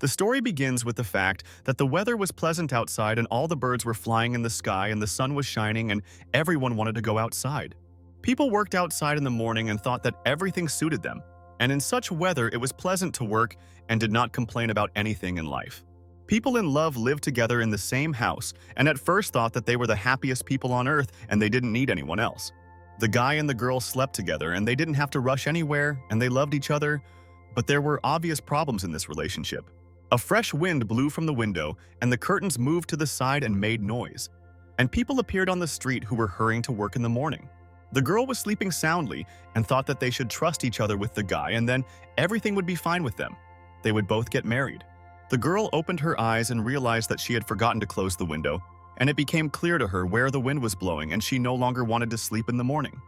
The story begins with the fact that the weather was pleasant outside and all the birds were flying in the sky and the sun was shining and everyone wanted to go outside. People worked outside in the morning and thought that everything suited them, and in such weather it was pleasant to work and did not complain about anything in life. People in love lived together in the same house and at first thought that they were the happiest people on earth and they didn't need anyone else. The guy and the girl slept together and they didn't have to rush anywhere and they loved each other, but there were obvious problems in this relationship. A fresh wind blew from the window and the curtains moved to the side and made noise. And people appeared on the street who were hurrying to work in the morning. The girl was sleeping soundly and thought that they should trust each other with the guy and then everything would be fine with them. They would both get married. The girl opened her eyes and realized that she had forgotten to close the window, and it became clear to her where the wind was blowing and she no longer wanted to sleep in the morning.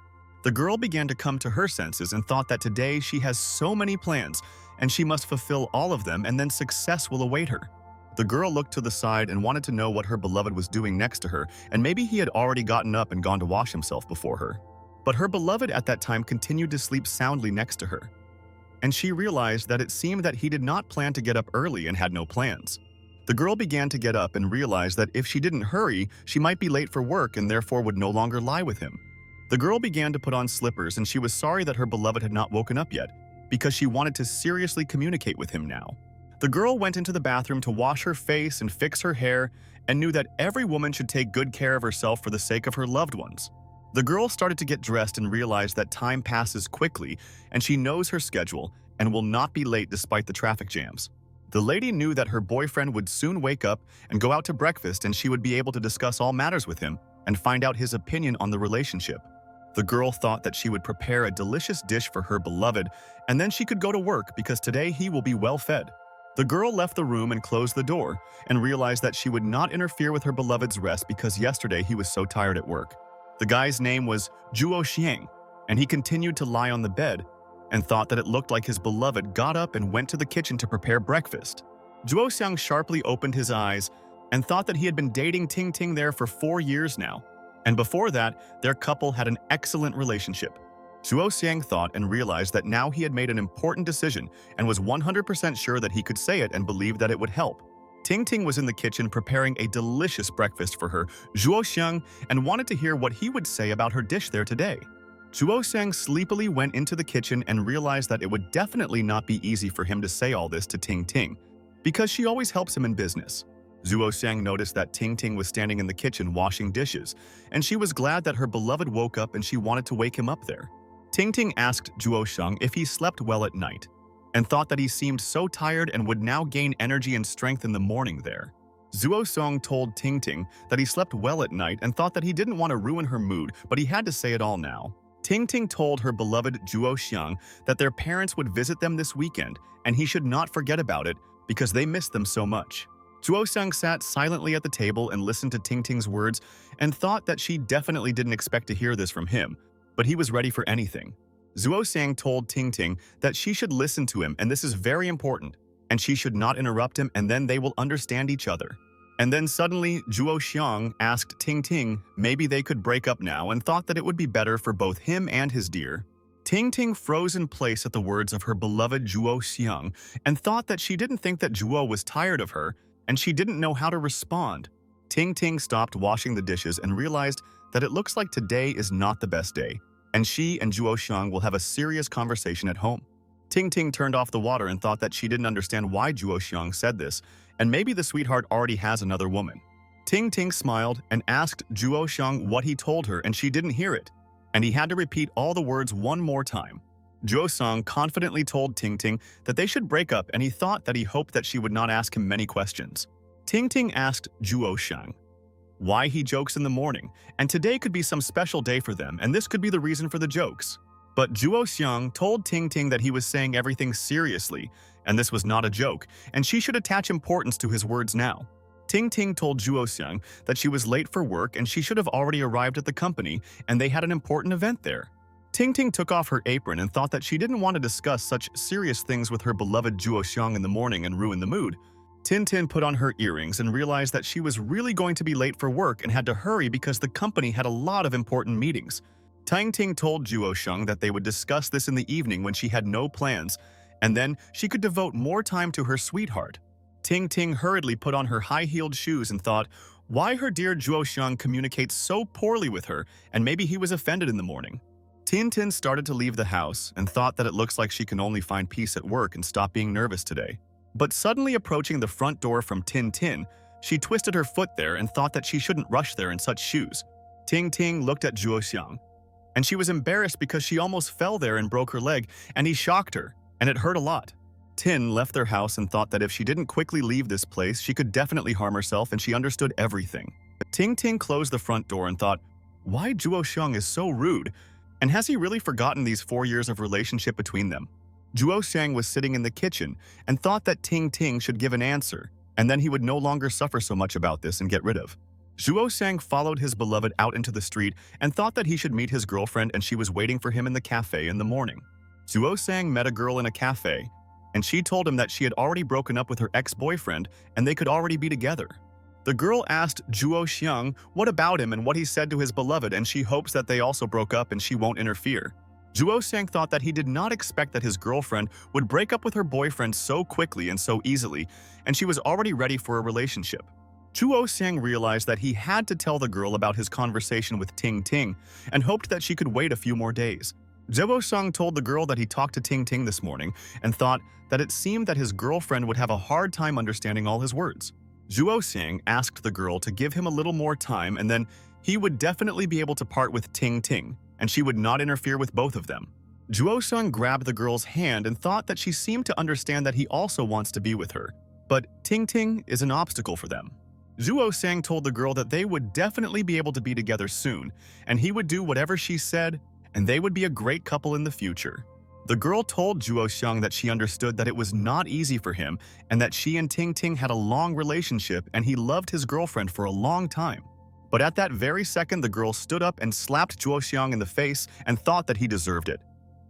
The girl began to come to her senses and thought that today she has so many plans and she must fulfill all of them and then success will await her. The girl looked to the side and wanted to know what her beloved was doing next to her, and maybe he had already gotten up and gone to wash himself before her. But her beloved at that time continued to sleep soundly next to her. And she realized that it seemed that he did not plan to get up early and had no plans. The girl began to get up and realized that if she didn't hurry, she might be late for work and therefore would no longer lie with him. The girl began to put on slippers and she was sorry that her beloved had not woken up yet, because she wanted to seriously communicate with him now. The girl went into the bathroom to wash her face and fix her hair and knew that every woman should take good care of herself for the sake of her loved ones. The girl started to get dressed and realized that time passes quickly and she knows her schedule and will not be late despite the traffic jams. The lady knew that her boyfriend would soon wake up and go out to breakfast and she would be able to discuss all matters with him and find out his opinion on the relationship. The girl thought that she would prepare a delicious dish for her beloved and then she could go to work because today he will be well fed. The girl left the room and closed the door and realized that she would not interfere with her beloved's rest because yesterday he was so tired at work. The guy's name was Zhuo Xiang, and he continued to lie on the bed and thought that it looked like his beloved got up and went to the kitchen to prepare breakfast. Zhuo Xiang sharply opened his eyes and thought that he had been dating Ting Ting there for 4 years now, and before that, their couple had an excellent relationship. Zhuo Xiang thought and realized that now he had made an important decision and was 100% sure that he could say it and believed that it would help. Ting Ting was in the kitchen preparing a delicious breakfast for her, Zhuo Xiang, and wanted to hear what he would say about her dish there today. Zhuo Xiang sleepily went into the kitchen and realized that it would definitely not be easy for him to say all this to Ting Ting, because she always helps him in business. Zhuo Xiang noticed that Ting Ting was standing in the kitchen washing dishes, and she was glad that her beloved woke up and she wanted to wake him up there. Ting Ting asked Zhuo Xiang if he slept well at night, and thought that he seemed so tired and would now gain energy and strength in the morning there. Zhuo Xiang told Ting Ting that he slept well at night and thought that he didn't want to ruin her mood, but he had to say it all now. Ting Ting told her beloved Zhuo Xiang that their parents would visit them this weekend and he should not forget about it because they missed them so much. Zhuo Xiang sat silently at the table and listened to Ting Ting's words and thought that she definitely didn't expect to hear this from him, but he was ready for anything. Zhuo Xiang told Ting Ting that she should listen to him and this is very important, and she should not interrupt him and then they will understand each other. And then suddenly, Zhuo Xiang asked Ting Ting maybe they could break up now and thought that it would be better for both him and his dear. Ting Ting froze in place at the words of her beloved Zhuo Xiang and thought that she didn't think that Zhuo was tired of her and she didn't know how to respond. Ting Ting stopped washing the dishes and realized that it looks like today is not the best day, and she and Zhuo Xiang will have a serious conversation at home. Ting Ting turned off the water and thought that she didn't understand why Zhuo Xiang said this, and maybe the sweetheart already has another woman. Ting Ting smiled and asked Zhuo Xiang what he told her and she didn't hear it, and he had to repeat all the words one more time. Zhuo Xiang confidently told Ting Ting that they should break up and he thought that he hoped that she would not ask him many questions. Ting Ting asked Zhuo Xiang why he jokes in the morning, and today could be some special day for them and this could be the reason for the jokes. But Zhuo Xiang told Ting Ting that he was saying everything seriously, and this was not a joke, and she should attach importance to his words now. Ting Ting told Zhuo Xiang that she was late for work and she should have already arrived at the company, and they had an important event there. Ting Ting took off her apron and thought that she didn't want to discuss such serious things with her beloved Zhuo Xiang in the morning and ruin the mood. Tin Tin put on her earrings and realized that she was really going to be late for work and had to hurry because the company had a lot of important meetings. Ting Ting told Zhuo Xiang that they would discuss this in the evening when she had no plans, and then she could devote more time to her sweetheart. Ting Ting hurriedly put on her high-heeled shoes and thought, why her dear Zhuo Xiang communicates so poorly with her, and maybe he was offended in the morning. Tin Tin started to leave the house and thought that it looks like she can only find peace at work and stop being nervous today. But suddenly approaching the front door from Tin Tin, she twisted her foot there and thought that she shouldn't rush there in such shoes. Ting Ting looked at Zhuo Xiang, and she was embarrassed because she almost fell there and broke her leg, and he shocked her, and it hurt a lot. Tin left their house and thought that if she didn't quickly leave this place, she could definitely harm herself, and she understood everything. Ting Ting closed the front door and thought, why Zhuo Xiang is so rude, and has he really forgotten these 4 years of relationship between them? Zhuo Xiang was sitting in the kitchen and thought that Ting Ting should give an answer, and then he would no longer suffer so much about this and get rid of. Zhuo Xiang followed his beloved out into the street and thought that he should meet his girlfriend, and she was waiting for him in the cafe in the morning. Zhuo Xiang met a girl in a cafe, and she told him that she had already broken up with her ex-boyfriend and they could already be together. The girl asked Zhuo Xiang what about him and what he said to his beloved, and she hopes that they also broke up and she won't interfere. Zhuo Xiang thought that he did not expect that his girlfriend would break up with her boyfriend so quickly and so easily, and she was already ready for a relationship. Zhuo Xiang realized that he had to tell the girl about his conversation with Ting Ting and hoped that she could wait a few more days. Zhuo Xiang told the girl that he talked to Ting Ting this morning and thought that it seemed that his girlfriend would have a hard time understanding all his words. Zhuo Xiang asked the girl to give him a little more time, and then he would definitely be able to part with Ting Ting, and she would not interfere with both of them. Zhuo Xiang grabbed the girl's hand and thought that she seemed to understand that he also wants to be with her, but Ting Ting is an obstacle for them. Zhuo Xiang told the girl that they would definitely be able to be together soon, and he would do whatever she said, and they would be a great couple in the future. The girl told Zhuo Xiang that she understood that it was not easy for him and that she and Ting Ting had a long relationship and he loved his girlfriend for a long time. But at that very second, the girl stood up and slapped Zhuo Xiang in the face and thought that he deserved it.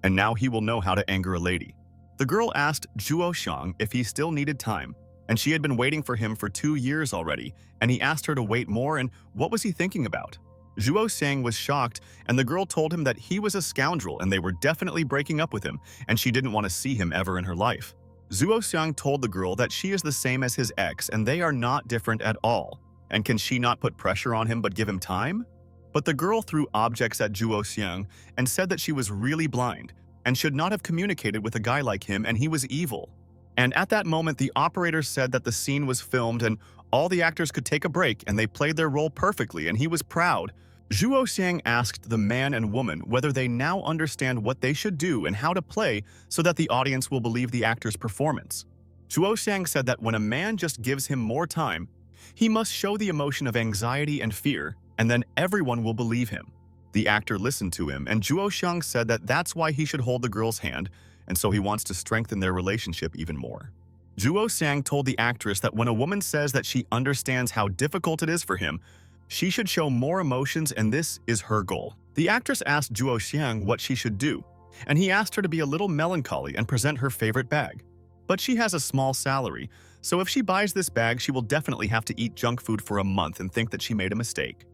And now he will know how to anger a lady. The girl asked Zhuo Xiang if he still needed time, and she had been waiting for him for 2 years already, and he asked her to wait more, and what was he thinking about? Zhuo Xiang was shocked, and the girl told him that he was a scoundrel and they were definitely breaking up with him, and she didn't want to see him ever in her life. Zhuo Xiang told the girl that she is the same as his ex and they are not different at all, and can she not put pressure on him but give him time? But the girl threw objects at Zhuo Xiang and said that she was really blind and should not have communicated with a guy like him, and he was evil. And at that moment, the operator said that the scene was filmed and all the actors could take a break, and they played their role perfectly, and he was proud. Zhuo Xiang asked the man and woman whether they now understand what they should do and how to play so that the audience will believe the actor's performance. Zhuo Xiang said that when a man just gives him more time, he must show the emotion of anxiety and fear, and then everyone will believe him. The actor listened to him, and Zhuo Xiang said that that's why he should hold the girl's hand, and so he wants to strengthen their relationship even more. Zhuo Xiang told the actress that when a woman says that she understands how difficult it is for him, she should show more emotions, and this is her goal. The actress asked Zhuo Xiang what she should do, and he asked her to be a little melancholy and present her favorite bag. But she has a small salary, so if she buys this bag, she will definitely have to eat junk food for a month and think that she made a mistake.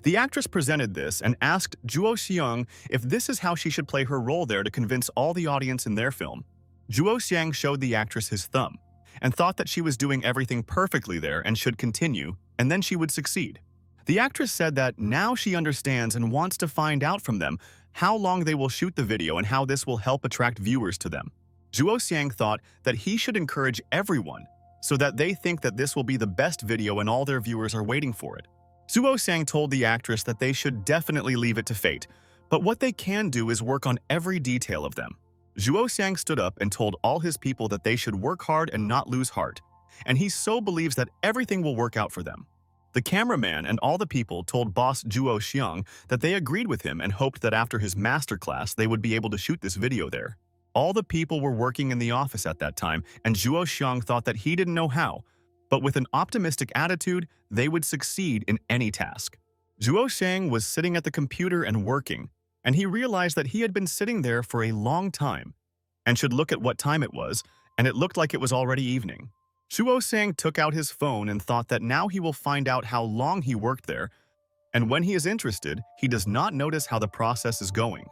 The actress presented this and asked Zhuo Xiang if this is how she should play her role there to convince all the audience in their film. Zhuo Xiang showed the actress his thumb and thought that she was doing everything perfectly there and should continue, and then she would succeed. The actress said that now she understands and wants to find out from them how long they will shoot the video and how this will help attract viewers to them. Zhuo Xiang thought that he should encourage everyone so that they think that this will be the best video and all their viewers are waiting for it. Zhuo Xiang told the actress that they should definitely leave it to fate, but what they can do is work on every detail of them. Zhuo Xiang stood up and told all his people that they should work hard and not lose heart, and he so believes that everything will work out for them. The cameraman and all the people told boss Zhuo Xiang that they agreed with him and hoped that after his masterclass they would be able to shoot this video there. All the people were working in the office at that time, and Zhuo Xiang thought that he didn't know how, but with an optimistic attitude, they would succeed in any task. Zhuo Xiang was sitting at the computer and working, and he realized that he had been sitting there for a long time and should look at what time it was, and it looked like it was already evening. Zhuo Xiang took out his phone and thought that now he will find out how long he worked there, and when he is interested, he does not notice how the process is going.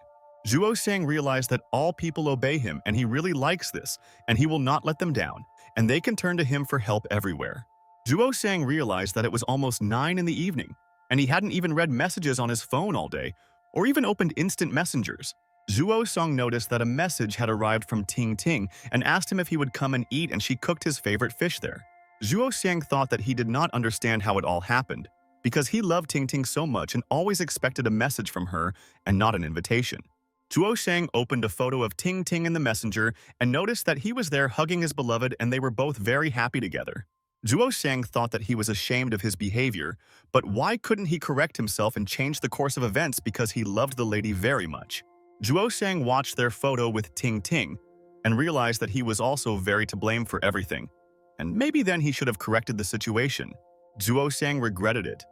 Zhuo Xiang realized that all people obey him and he really likes this, and he will not let them down, and they can turn to him for help everywhere. Zhuo Shang realized that it was almost 9 in the evening, and he hadn't even read messages on his phone all day, or even opened instant messengers. Zhuo Shang noticed that a message had arrived from Ting Ting and asked him if he would come and eat, and she cooked his favorite fish there. Zhuo Shang thought that he did not understand how it all happened, because he loved Ting Ting so much and always expected a message from her and not an invitation. Zhuo Shang opened a photo of Ting Ting in the messenger and noticed that he was there hugging his beloved, and they were both very happy together. Zhuo Shang thought that he was ashamed of his behavior, but why couldn't he correct himself and change the course of events because he loved the lady very much? Zhuo Shang watched their photo with Ting Ting and realized that he was also very to blame for everything, and maybe then he should have corrected the situation. Zhuo Shang regretted it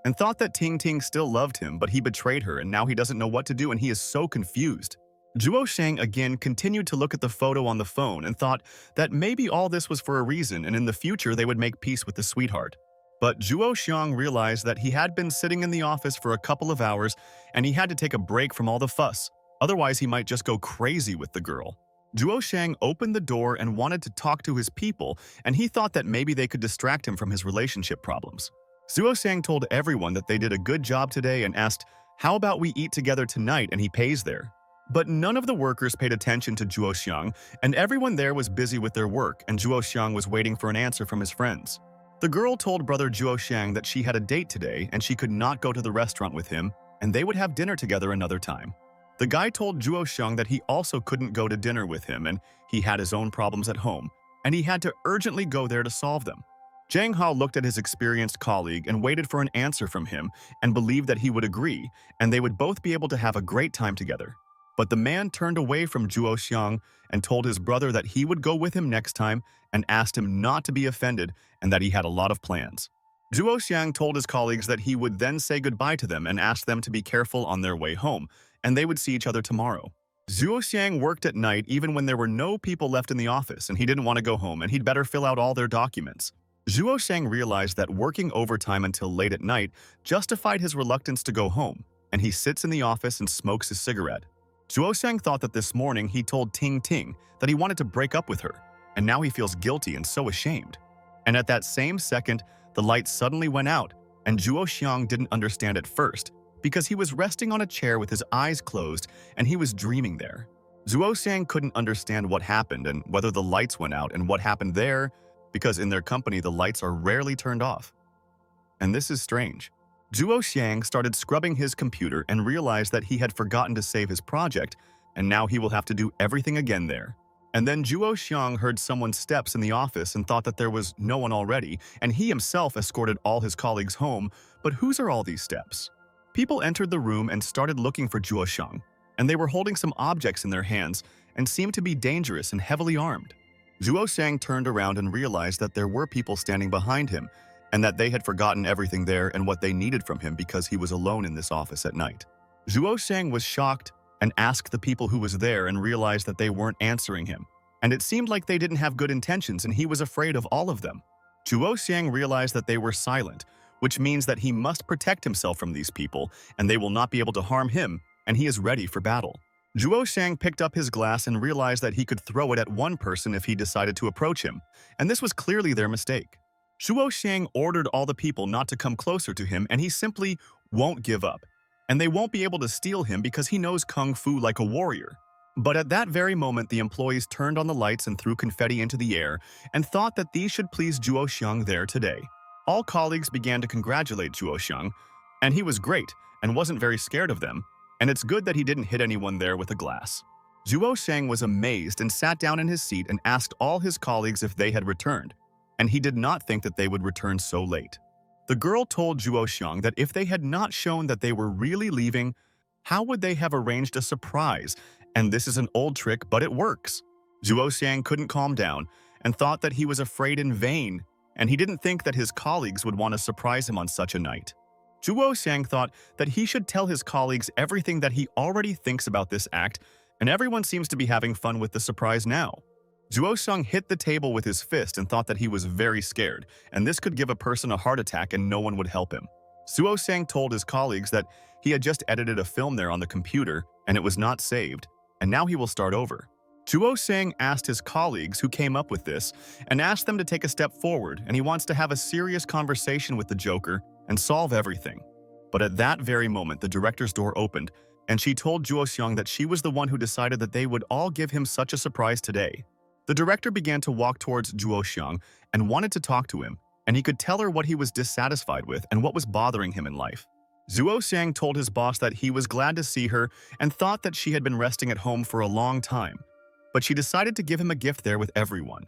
and thought that Ting Ting still loved him, but he betrayed her and now he doesn't know what to do and he is so confused. Zhuo Shang again continued to look at the photo on the phone and thought that maybe all this was for a reason and in the future they would make peace with the sweetheart. But Zhuo Shang realized that he had been sitting in the office for a couple of hours and he had to take a break from all the fuss, otherwise he might just go crazy with the girl. Zhuo Shang opened the door and wanted to talk to his people, and he thought that maybe they could distract him from his relationship problems. Zhuo Shang told everyone that they did a good job today and asked, "How about we eat together tonight and he pays there?" But none of the workers paid attention to Zhuo Shang, and everyone there was busy with their work, and Zhuo Shang was waiting for an answer from his friends. The girl told brother Zhuo Shang that she had a date today and she could not go to the restaurant with him, and they would have dinner together another time. The guy told Zhuo Shang that he also couldn't go to dinner with him and he had his own problems at home, and he had to urgently go there to solve them. Zhang Hao looked at his experienced colleague and waited for an answer from him and believed that he would agree, and they would both be able to have a great time together. But the man turned away from Zhuo Xiang and told his brother that he would go with him next time and asked him not to be offended and that he had a lot of plans. Zhuo Xiang told his colleagues that he would then say goodbye to them and ask them to be careful on their way home, and they would see each other tomorrow. Zhuo Xiang worked at night even when there were no people left in the office and he didn't want to go home and he'd better fill out all their documents. Zhuo Xiang realized that working overtime until late at night justified his reluctance to go home, and he sits in the office and smokes his cigarette. Zhuo Xiang thought that this morning he told Ting Ting that he wanted to break up with her, and now he feels guilty and so ashamed. And at that same second, the light suddenly went out, and Zhuo Xiang didn't understand at first because he was resting on a chair with his eyes closed and he was dreaming there. Zhuo Xiang couldn't understand what happened and whether the lights went out and what happened there, because in their company the lights are rarely turned off. And this is strange. Zhuo Xiang started scrubbing his computer and realized that he had forgotten to save his project, and now he will have to do everything again there. And then Zhuo Xiang heard someone's steps in the office and thought that there was no one already, and he himself escorted all his colleagues home, but whose are all these steps? People entered the room and started looking for Zhuo Xiang, and they were holding some objects in their hands and seemed to be dangerous and heavily armed. Zhuo Xiang turned around and realized that there were people standing behind him, and that they had forgotten everything there and what they needed from him because he was alone in this office at night. Zhuo Xiang was shocked and asked the people who was there and realized that they weren't answering him, and it seemed like they didn't have good intentions and he was afraid of all of them. Zhuo Xiang realized that they were silent, which means that he must protect himself from these people and they will not be able to harm him, and he is ready for battle. Zhuo Xiang picked up his glass and realized that he could throw it at one person if he decided to approach him, and this was clearly their mistake. Zhuo Xiang ordered all the people not to come closer to him, and he simply won't give up. And they won't be able to steal him because he knows Kung Fu like a warrior. But at that very moment, the employees turned on the lights and threw confetti into the air and thought that these should please Zhuo Xiang there today. All colleagues began to congratulate Zhuo Xiang, and he was great and wasn't very scared of them, and it's good that he didn't hit anyone there with a glass. Zhuo Xiang was amazed and sat down in his seat and asked all his colleagues if they had returned, and he did not think that they would return so late. The girl told Zhuo Xiang that if they had not shown that they were really leaving, how would they have arranged a surprise? And this is an old trick, but it works. Zhuo Xiang couldn't calm down and thought that he was afraid in vain, and he didn't think that his colleagues would want to surprise him on such a night. Zhuo Xiang thought that he should tell his colleagues everything that he already thinks about this act, and everyone seems to be having fun with the surprise now. Zhuo Xiang hit the table with his fist and thought that he was very scared, and this could give a person a heart attack and no one would help him. Zhuo Xiang told his colleagues that he had just edited a film there on the computer and it was not saved, and now he will start over. Juo Sang asked his colleagues who came up with this and asked them to take a step forward, and he wants to have a serious conversation with the Joker and solve everything. But at that very moment, the director's door opened, and she told Juo Xiang that she was the one who decided that they would all give him such a surprise today. The director began to walk towards Juo Xiang and wanted to talk to him, and he could tell her what he was dissatisfied with and what was bothering him in life. Zuo Xiang told his boss that he was glad to see her and thought that she had been resting at home for a long time, but she decided to give him a gift there with everyone.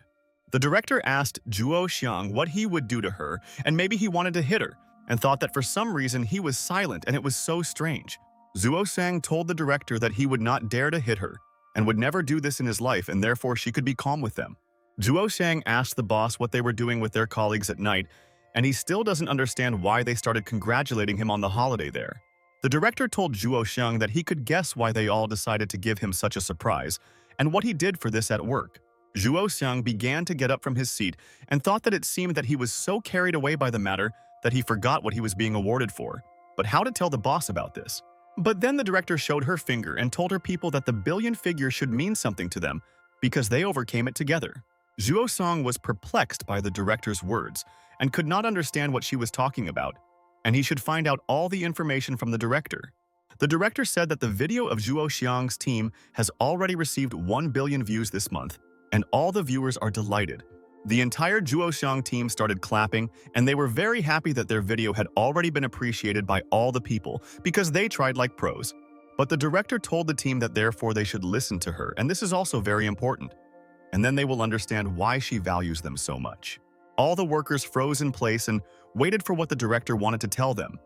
The director asked Juo Xiang what he would do to her, and maybe he wanted to hit her, and thought that for some reason he was silent and it was so strange. Zuo Xiang told the director that he would not dare to hit her, and would never do this in his life, and therefore she could be calm with them. Zuo Xiang asked the boss what they were doing with their colleagues at night, and he still doesn't understand why they started congratulating him on the holiday there. The director told Zuo Xiang that he could guess why they all decided to give him such a surprise, and what he did for this at work. Zuo Xiang began to get up from his seat and thought that it seemed that he was so carried away by the matter that he forgot what he was being awarded for, but how to tell the boss about this. But then the director showed her finger and told her people that the billion figure should mean something to them because they overcame it together. Zuo Xiang was perplexed by the director's words and could not understand what she was talking about, and he should find out all the information from the director. The director said that the video of Zuo Xiang's team has already received 1 billion views this month, and all the viewers are delighted. The entire Zuo Xiang team started clapping, and they were very happy that their video had already been appreciated by all the people because they tried like pros. But the director told the team that therefore they should listen to her, and this is also very important. And then they will understand why she values them so much. All the workers froze in place and waited for what the director wanted to tell them.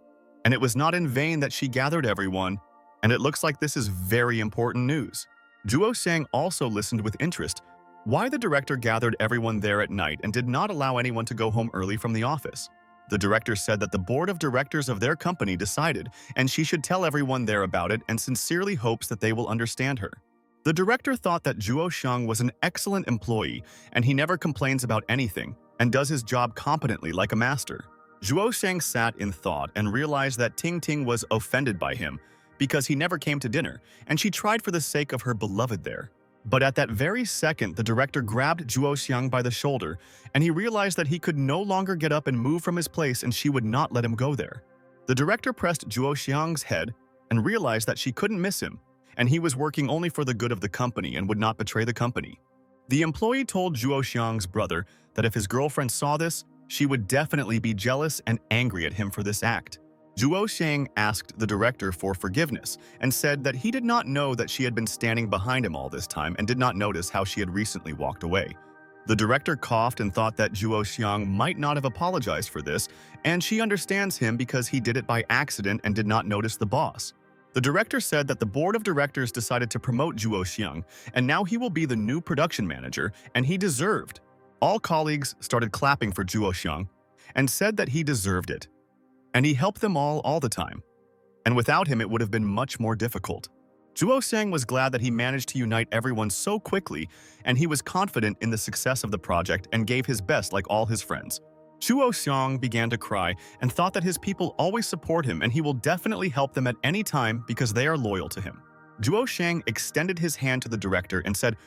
And it was not in vain that she gathered everyone, and it looks like this is very important news. Zuo Xiang also listened with interest why the director gathered everyone there at night and did not allow anyone to go home early from the office. The director said that the board of directors of their company decided, and she should tell everyone there about it and sincerely hopes that they will understand her. The director thought that Zuo Xiang was an excellent employee, and he never complains about anything and does his job competently like a master. Zuo Xiang sat in thought and realized that Ting Ting was offended by him because he never came to dinner, and she tried for the sake of her beloved there. But at that very second, the director grabbed Zuo Xiang by the shoulder, and he realized that he could no longer get up and move from his place, and she would not let him go there. The director pressed Zuo Xiang's head and realized that she couldn't miss him, and he was working only for the good of the company and would not betray the company. The employee told Zuo Xiang's brother that if his girlfriend saw this, she would definitely be jealous and angry at him for this act. Zuo Xiang asked the director for forgiveness and said that he did not know that she had been standing behind him all this time and did not notice how she had recently walked away. The director coughed and thought that Zuo Xiang might not have apologized for this, and she understands him because he did it by accident and did not notice the boss. The director said that the board of directors decided to promote Zuo Xiang, and now he will be the new production manager, and he deserved. All colleagues started clapping for Zuo Xiang and said that he deserved it. And he helped them all the time. And without him, it would have been much more difficult. Zuo Xiang was glad that he managed to unite everyone so quickly, and he was confident in the success of the project and gave his best like all his friends. Zuo Xiang began to cry and thought that his people always support him and he will definitely help them at any time because they are loyal to him. Zuo Xiang extended his hand to the director and said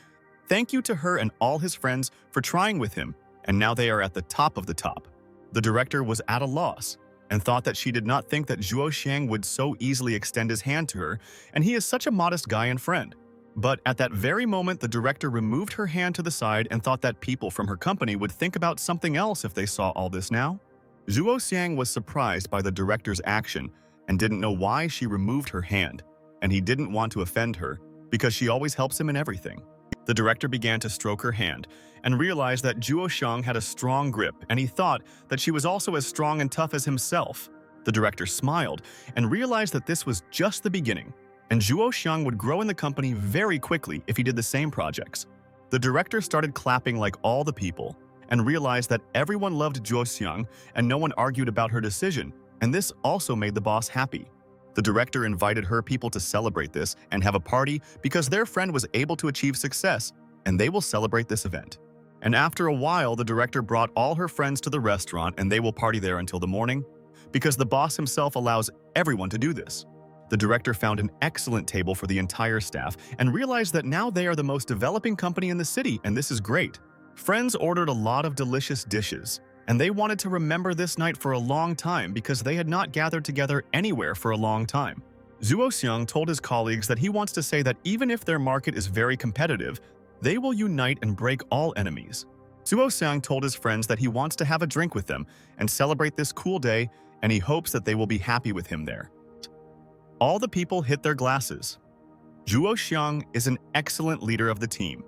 thank you to her and all his friends for trying with him, and now they are at the top of the top. The director was at a loss and thought that she did not think that Zuo Xiang would so easily extend his hand to her, and he is such a modest guy and friend. But at that very moment, the director removed her hand to the side and thought that people from her company would think about something else if they saw all this now. Zuo Xiang was surprised by the director's action and didn't know why she removed her hand, and he didn't want to offend her because she always helps him in everything. The director began to stroke her hand and realized that Zuo Xiang had a strong grip, and he thought that she was also as strong and tough as himself. The director smiled and realized that this was just the beginning, and Zuo Xiang would grow in the company very quickly if he did the same projects. The director started clapping like all the people and realized that everyone loved Zuo Xiang and no one argued about her decision, and this also made the boss happy. The director invited her people to celebrate this and have a party because their friend was able to achieve success, and they will celebrate this event. And after a while, the director brought all her friends to the restaurant and they will party there until the morning because the boss himself allows everyone to do this. The director found an excellent table for the entire staff and realized that now they are the most developing company in the city, and this is great. Friends ordered a lot of delicious dishes, and they wanted to remember this night for a long time because they had not gathered together anywhere for a long time. Zhuo Xiang told his colleagues that he wants to say that even if their market is very competitive, they will unite and break all enemies. Zhuo Xiang told his friends that he wants to have a drink with them and celebrate this cool day, and he hopes that they will be happy with him there. All the people hit their glasses. Zhuo Xiang is an excellent leader of the team,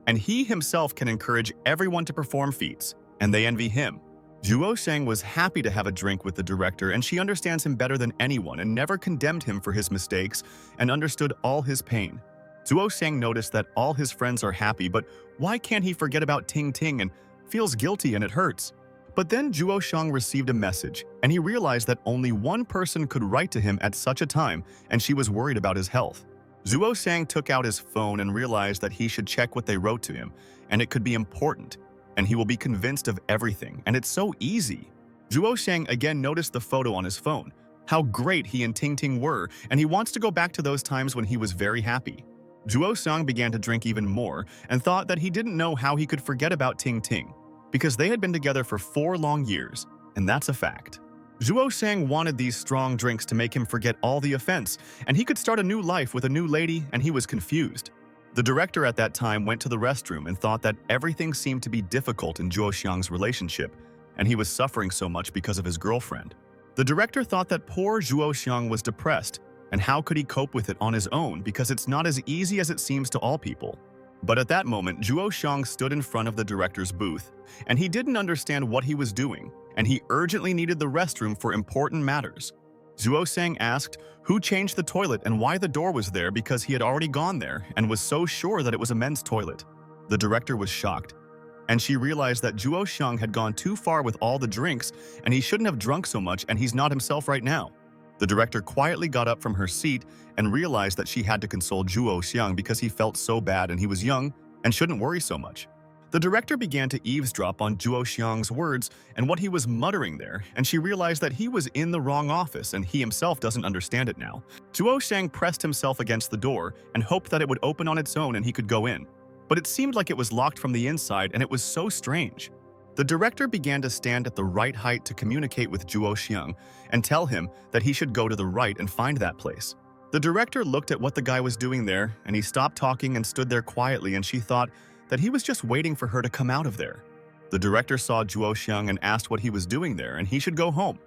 and he himself can encourage everyone to perform feats, and they envy him. Zhuo Xiang was happy to have a drink with the director, and she understands him better than anyone and never condemned him for his mistakes and understood all his pain. Zhuo Xiang noticed that all his friends are happy, but why can't he forget about Ting Ting and feels guilty and it hurts? But then Zhuo Xiang received a message, and he realized that only one person could write to him at such a time, and she was worried about his health. Zhuo Xiang took out his phone and realized that he should check what they wrote to him, and it could be important, and he will be convinced of everything, and it's so easy. Zhuo Xiang again noticed the photo on his phone, how great he and Ting Ting were, and he wants to go back to those times when he was very happy. Zhuo Xiang began to drink even more and thought that he didn't know how he could forget about Ting Ting, because they had been together for 4 long years, and that's a fact. Zhuo Xiang wanted these strong drinks to make him forget all the offense, and he could start a new life with a new lady, and he was confused. The director at that time went to the restroom and thought that everything seemed to be difficult in Zhuo Xiang's relationship, and he was suffering so much because of his girlfriend. The director thought that poor Zhuo Xiang was depressed, and how could he cope with it on his own because it's not as easy as it seems to all people. But at that moment, Zhuo Xiang stood in front of the director's booth, and he didn't understand what he was doing, and he urgently needed the restroom for important matters. Zhuo Xiang asked who changed the toilet and why the door was there because he had already gone there and was so sure that it was a men's toilet. The director was shocked, and she realized that Zhuo Xiang had gone too far with all the drinks, and he shouldn't have drunk so much, and he's not himself right now. The director quietly got up from her seat and realized that she had to console Zhuo Xiang because he felt so bad and he was young and shouldn't worry so much. The director began to eavesdrop on Zhuo Xiang's words and what he was muttering there, and she realized that he was in the wrong office and he himself doesn't understand it now. Zhuo Xiang pressed himself against the door and hoped that it would open on its own and he could go in. But it seemed like it was locked from the inside, and it was so strange. The director began to stand at the right height to communicate with Zhuo Xiang and tell him that he should go to the right and find that place. The director looked at what the guy was doing there, and he stopped talking and stood there quietly, and she thought that he was just waiting for her to come out of there. The director saw Zhuo Xiang and asked what he was doing there, and he should go home.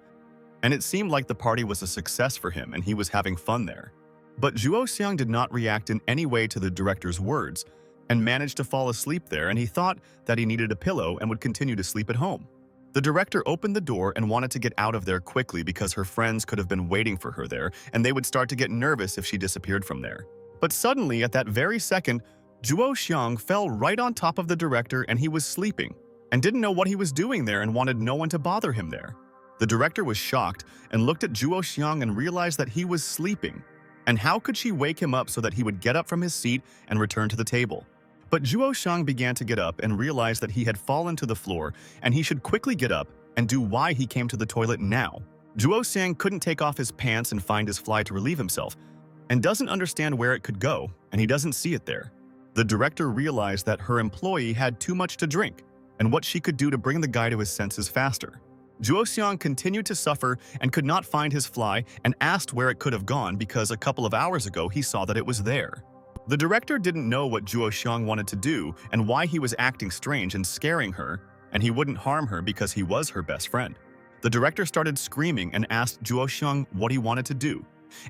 And it seemed like the party was a success for him and he was having fun there. But Zhuo Xiang did not react in any way to the director's words, and managed to fall asleep there, and he thought that he needed a pillow and would continue to sleep at home. The director opened the door and wanted to get out of there quickly because her friends could have been waiting for her there, and they would start to get nervous if she disappeared from there. But suddenly, at that very second, Zhuo Xiang fell right on top of the director, and he was sleeping, and didn't know what he was doing there and wanted no one to bother him there. The director was shocked and looked at Zhuo Xiang and realized that he was sleeping. And how could she wake him up so that he would get up from his seat and return to the table? But Zhuo Xiang began to get up and realized that he had fallen to the floor and he should quickly get up and do why he came to the toilet now. Zhuo Xiang couldn't take off his pants and find his fly to relieve himself, and doesn't understand where it could go, and he doesn't see it there. The director realized that her employee had too much to drink, and what she could do to bring the guy to his senses faster. Zhuo Xiang continued to suffer and could not find his fly and asked where it could have gone because a couple of hours ago he saw that it was there. The director didn't know what Zhuo Xiang wanted to do and why he was acting strange and scaring her, and he wouldn't harm her because he was her best friend. The director started screaming and asked Zhuo Xiang what he wanted to do,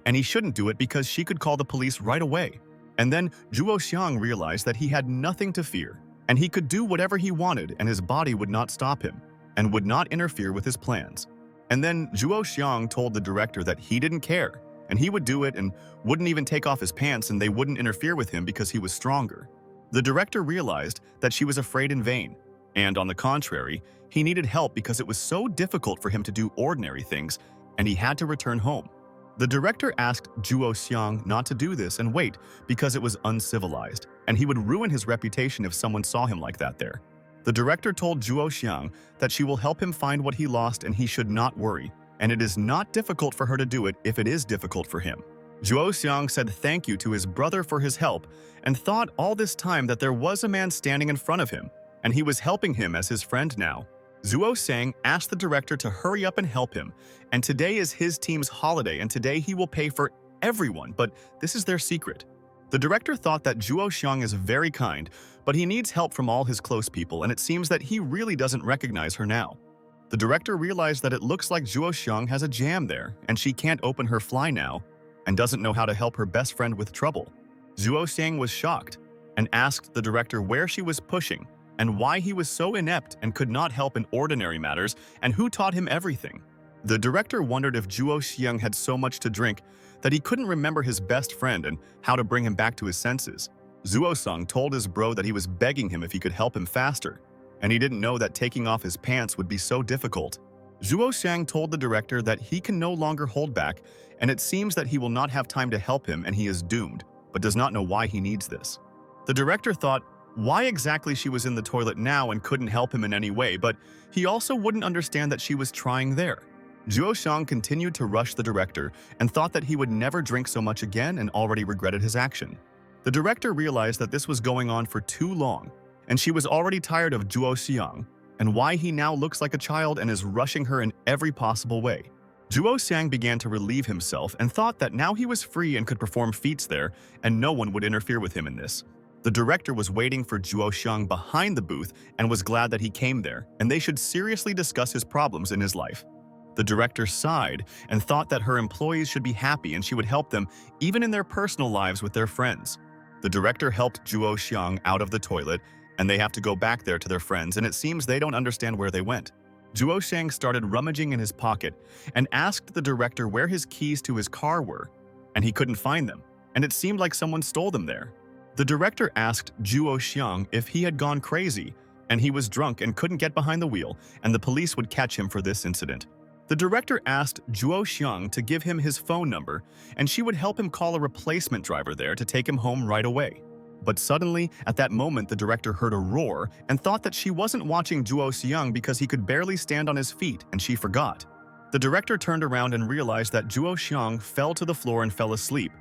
and he shouldn't do it because she could call the police right away. And then Zhuo Xiang realized that he had nothing to fear, and he could do whatever he wanted and his body would not stop him, and would not interfere with his plans. And then Zhuo Xiang told the director that he didn't care, and he would do it and wouldn't even take off his pants, and they wouldn't interfere with him because he was stronger. The director realized that she was afraid in vain, and on the contrary, he needed help because it was so difficult for him to do ordinary things, and he had to return home. The director asked Zhuo Xiang not to do this and wait because it was uncivilized, and he would ruin his reputation if someone saw him like that there. The director told Zhuo Xiang that she will help him find what he lost and he should not worry, and it is not difficult for her to do it if it is difficult for him. Zhuo Xiang said thank you to his brother for his help and thought all this time that there was a man standing in front of him, and he was helping him as his friend now. Zhuo Xiang asked the director to hurry up and help him, and today is his team's holiday and today he will pay for everyone, but this is their secret. The director thought that Zhuo Xiang is very kind, but he needs help from all his close people, and it seems that he really doesn't recognize her now. The director realized that it looks like Zhuo Xiang has a jam there, and she can't open her fly now, and doesn't know how to help her best friend with trouble. Zhuo Xiang was shocked and asked the director where she was pushing and why he was so inept and could not help in ordinary matters and who taught him everything. The director wondered if Zhuo Xiang had so much to drink that he couldn't remember his best friend and how to bring him back to his senses. Zhuo Xiang told his bro that he was begging him if he could help him faster, and he didn't know that taking off his pants would be so difficult. Zhuo Xiang told the director that he can no longer hold back, and it seems that he will not have time to help him and he is doomed, but does not know why he needs this. The director thought why exactly she was in the toilet now and couldn't help him in any way, but he also wouldn't understand that she was trying there. Zhuo Xiang continued to rush the director and thought that he would never drink so much again and already regretted his action. The director realized that this was going on for too long, and she was already tired of Zhuo Xiang and why he now looks like a child and is rushing her in every possible way. Zhuo Xiang began to relieve himself and thought that now he was free and could perform feats there, and no one would interfere with him in this. The director was waiting for Zhuo Xiang behind the booth and was glad that he came there, and they should seriously discuss his problems in his life. The director sighed and thought that her employees should be happy and she would help them even in their personal lives with their friends. The director helped Zhuo Xiang out of the toilet, and they have to go back there to their friends, and it seems they don't understand where they went. Zhuo Xiang started rummaging in his pocket and asked the director where his keys to his car were, and he couldn't find them, and it seemed like someone stole them there. The director asked Zhuo Xiang if he had gone crazy, and he was drunk and couldn't get behind the wheel, and the police would catch him for this incident. The director asked Zhuo Xiang to give him his phone number, and she would help him call a replacement driver there to take him home right away. But suddenly, at that moment, the director heard a roar and thought that she wasn't watching Zhuo Xiang because he could barely stand on his feet, and she forgot. The director turned around and realized that Zhuo Xiang fell to the floor and fell asleep,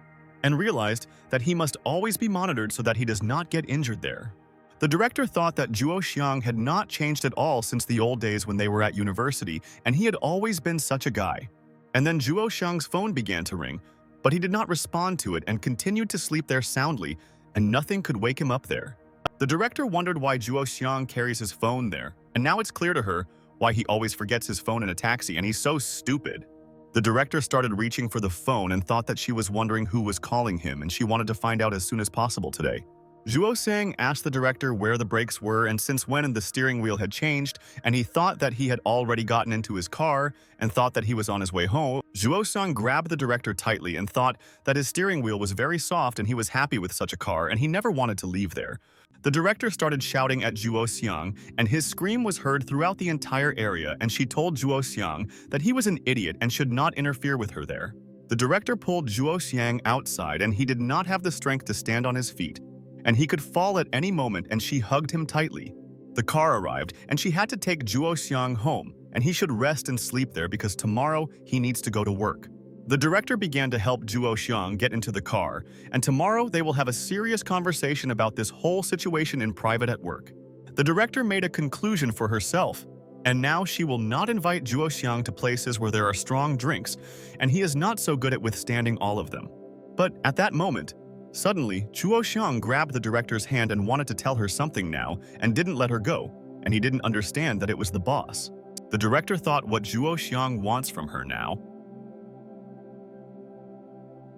and realized that he must always be monitored so that he does not get injured there. The director thought that Zhuo Xiang had not changed at all since the old days when they were at university, and he had always been such a guy. And then Zhuo Xiang's phone began to ring, but he did not respond to it and continued to sleep there soundly, and nothing could wake him up there. The director wondered why Zhuo Xiang carries his phone there, and now it's clear to her why he always forgets his phone in a taxi, and he's so stupid. The director started reaching for the phone and thought that she was wondering who was calling him, and she wanted to find out as soon as possible today. Zhuo Xiang asked the director where the brakes were and since when the steering wheel had changed, and he thought that he had already gotten into his car and thought that he was on his way home. Zhuo Xiang grabbed the director tightly and thought that his steering wheel was very soft and he was happy with such a car and he never wanted to leave there. The director started shouting at Zhuo Xiang, and his scream was heard throughout the entire area, and she told Zhuo Xiang that he was an idiot and should not interfere with her there. The director pulled Zhuo Xiang outside and he did not have the strength to stand on his feet, and he could fall at any moment, and she hugged him tightly. The car arrived, and she had to take Zhuo Xiang home, and he should rest and sleep there because tomorrow he needs to go to work. The director began to help Zhuo Xiang get into the car, and tomorrow they will have a serious conversation about this whole situation in private at work. The director made a conclusion for herself, and now she will not invite Zhuo Xiang to places where there are strong drinks, and he is not so good at withstanding all of them. But at that moment, suddenly, Zhuo Xiang grabbed the director's hand and wanted to tell her something now and didn't let her go, and he didn't understand that it was the boss. The director thought what Zhuo Xiang wants from her now,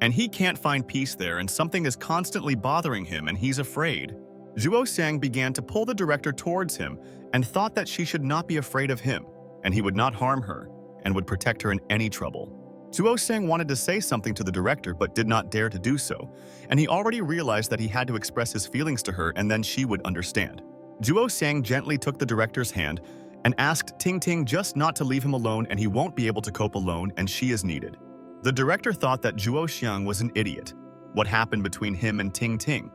and he can't find peace there, and something is constantly bothering him and he's afraid. Zhuo Xiang began to pull the director towards him and thought that she should not be afraid of him, and he would not harm her and would protect her in any trouble. Zhuo Xiang wanted to say something to the director but did not dare to do so, and he already realized that he had to express his feelings to her and then she would understand. Zhuo Xiang gently took the director's hand and asked Ting Ting just not to leave him alone, and he won't be able to cope alone and she is needed. The director thought that Zhuo Xiang was an idiot. What happened between him and Ting Ting?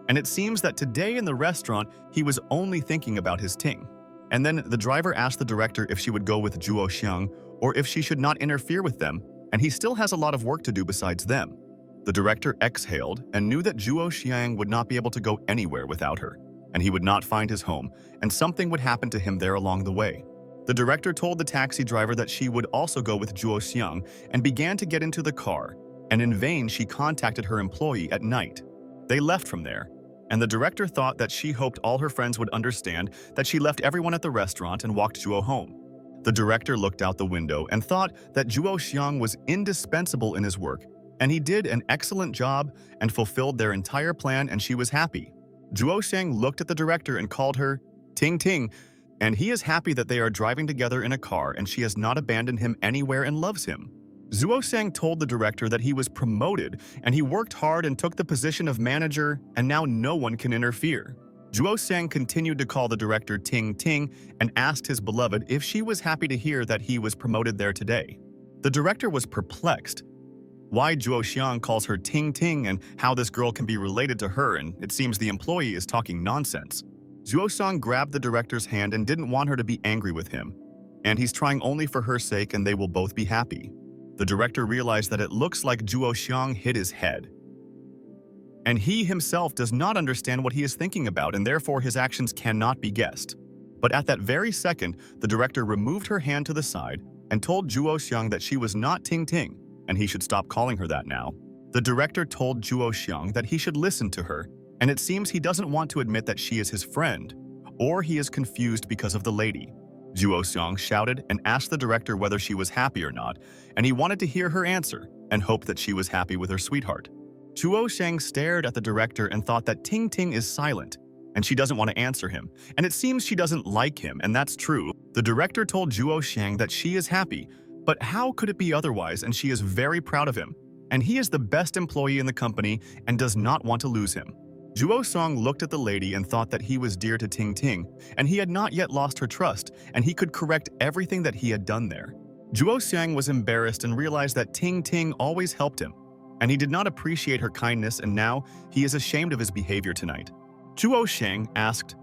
And it seems that today in the restaurant he was only thinking about his Ting. And then the driver asked the director if she would go with Zhuo Xiang or if she should not interfere with them, and he still has a lot of work to do besides them. The director exhaled and knew that Zhuo Xiang would not be able to go anywhere without her, and he would not find his home, and something would happen to him there along the way. The director told the taxi driver that she would also go with Zhuo Xiang and began to get into the car, and in vain she contacted her employee at night. They left from there, and the director thought that she hoped all her friends would understand that she left everyone at the restaurant and walked Zhuo home. The director looked out the window and thought that Zhuo Xiang was indispensable in his work, and he did an excellent job and fulfilled their entire plan, and she was happy. Zhuo Xiang looked at the director and called her Ting Ting, and he is happy that they are driving together in a car and she has not abandoned him anywhere and loves him. Zhuo Xiang told the director that he was promoted and he worked hard and took the position of manager, and now no one can interfere. Zhuo Xiang continued to call the director Ting Ting and asked his beloved if she was happy to hear that he was promoted there today. The director was perplexed. Why Zhuo Xiang calls her Ting Ting and how this girl can be related to her, and it seems the employee is talking nonsense. Zhuo Xiang grabbed the director's hand and didn't want her to be angry with him, and he's trying only for her sake and they will both be happy. The director realized that it looks like Zhuo Xiang hit his head, and he himself does not understand what he is thinking about, and therefore his actions cannot be guessed. But at that very second, the director removed her hand to the side and told Zhuo Xiang that she was not Ting Ting, and he should stop calling her that now. The director told Zhuo Xiang that he should listen to her, and it seems he doesn't want to admit that she is his friend, or he is confused because of the lady. Zhuo Xiang shouted and asked the director whether she was happy or not, and he wanted to hear her answer and hoped that she was happy with her sweetheart. Zhuo Xiang stared at the director and thought that Ting Ting is silent, and she doesn't want to answer him, and it seems she doesn't like him, and that's true. The director told Zhuo Xiang that she is happy, but how could it be otherwise, and she is very proud of him, and he is the best employee in the company and does not want to lose him. Zhuo Xiang looked at the lady and thought that he was dear to Ting Ting, and he had not yet lost her trust, and he could correct everything that he had done there. Zhuo Xiang was embarrassed and realized that Ting Ting always helped him, and he did not appreciate her kindness, and now he is ashamed of his behavior tonight. Zhuo Xiang asked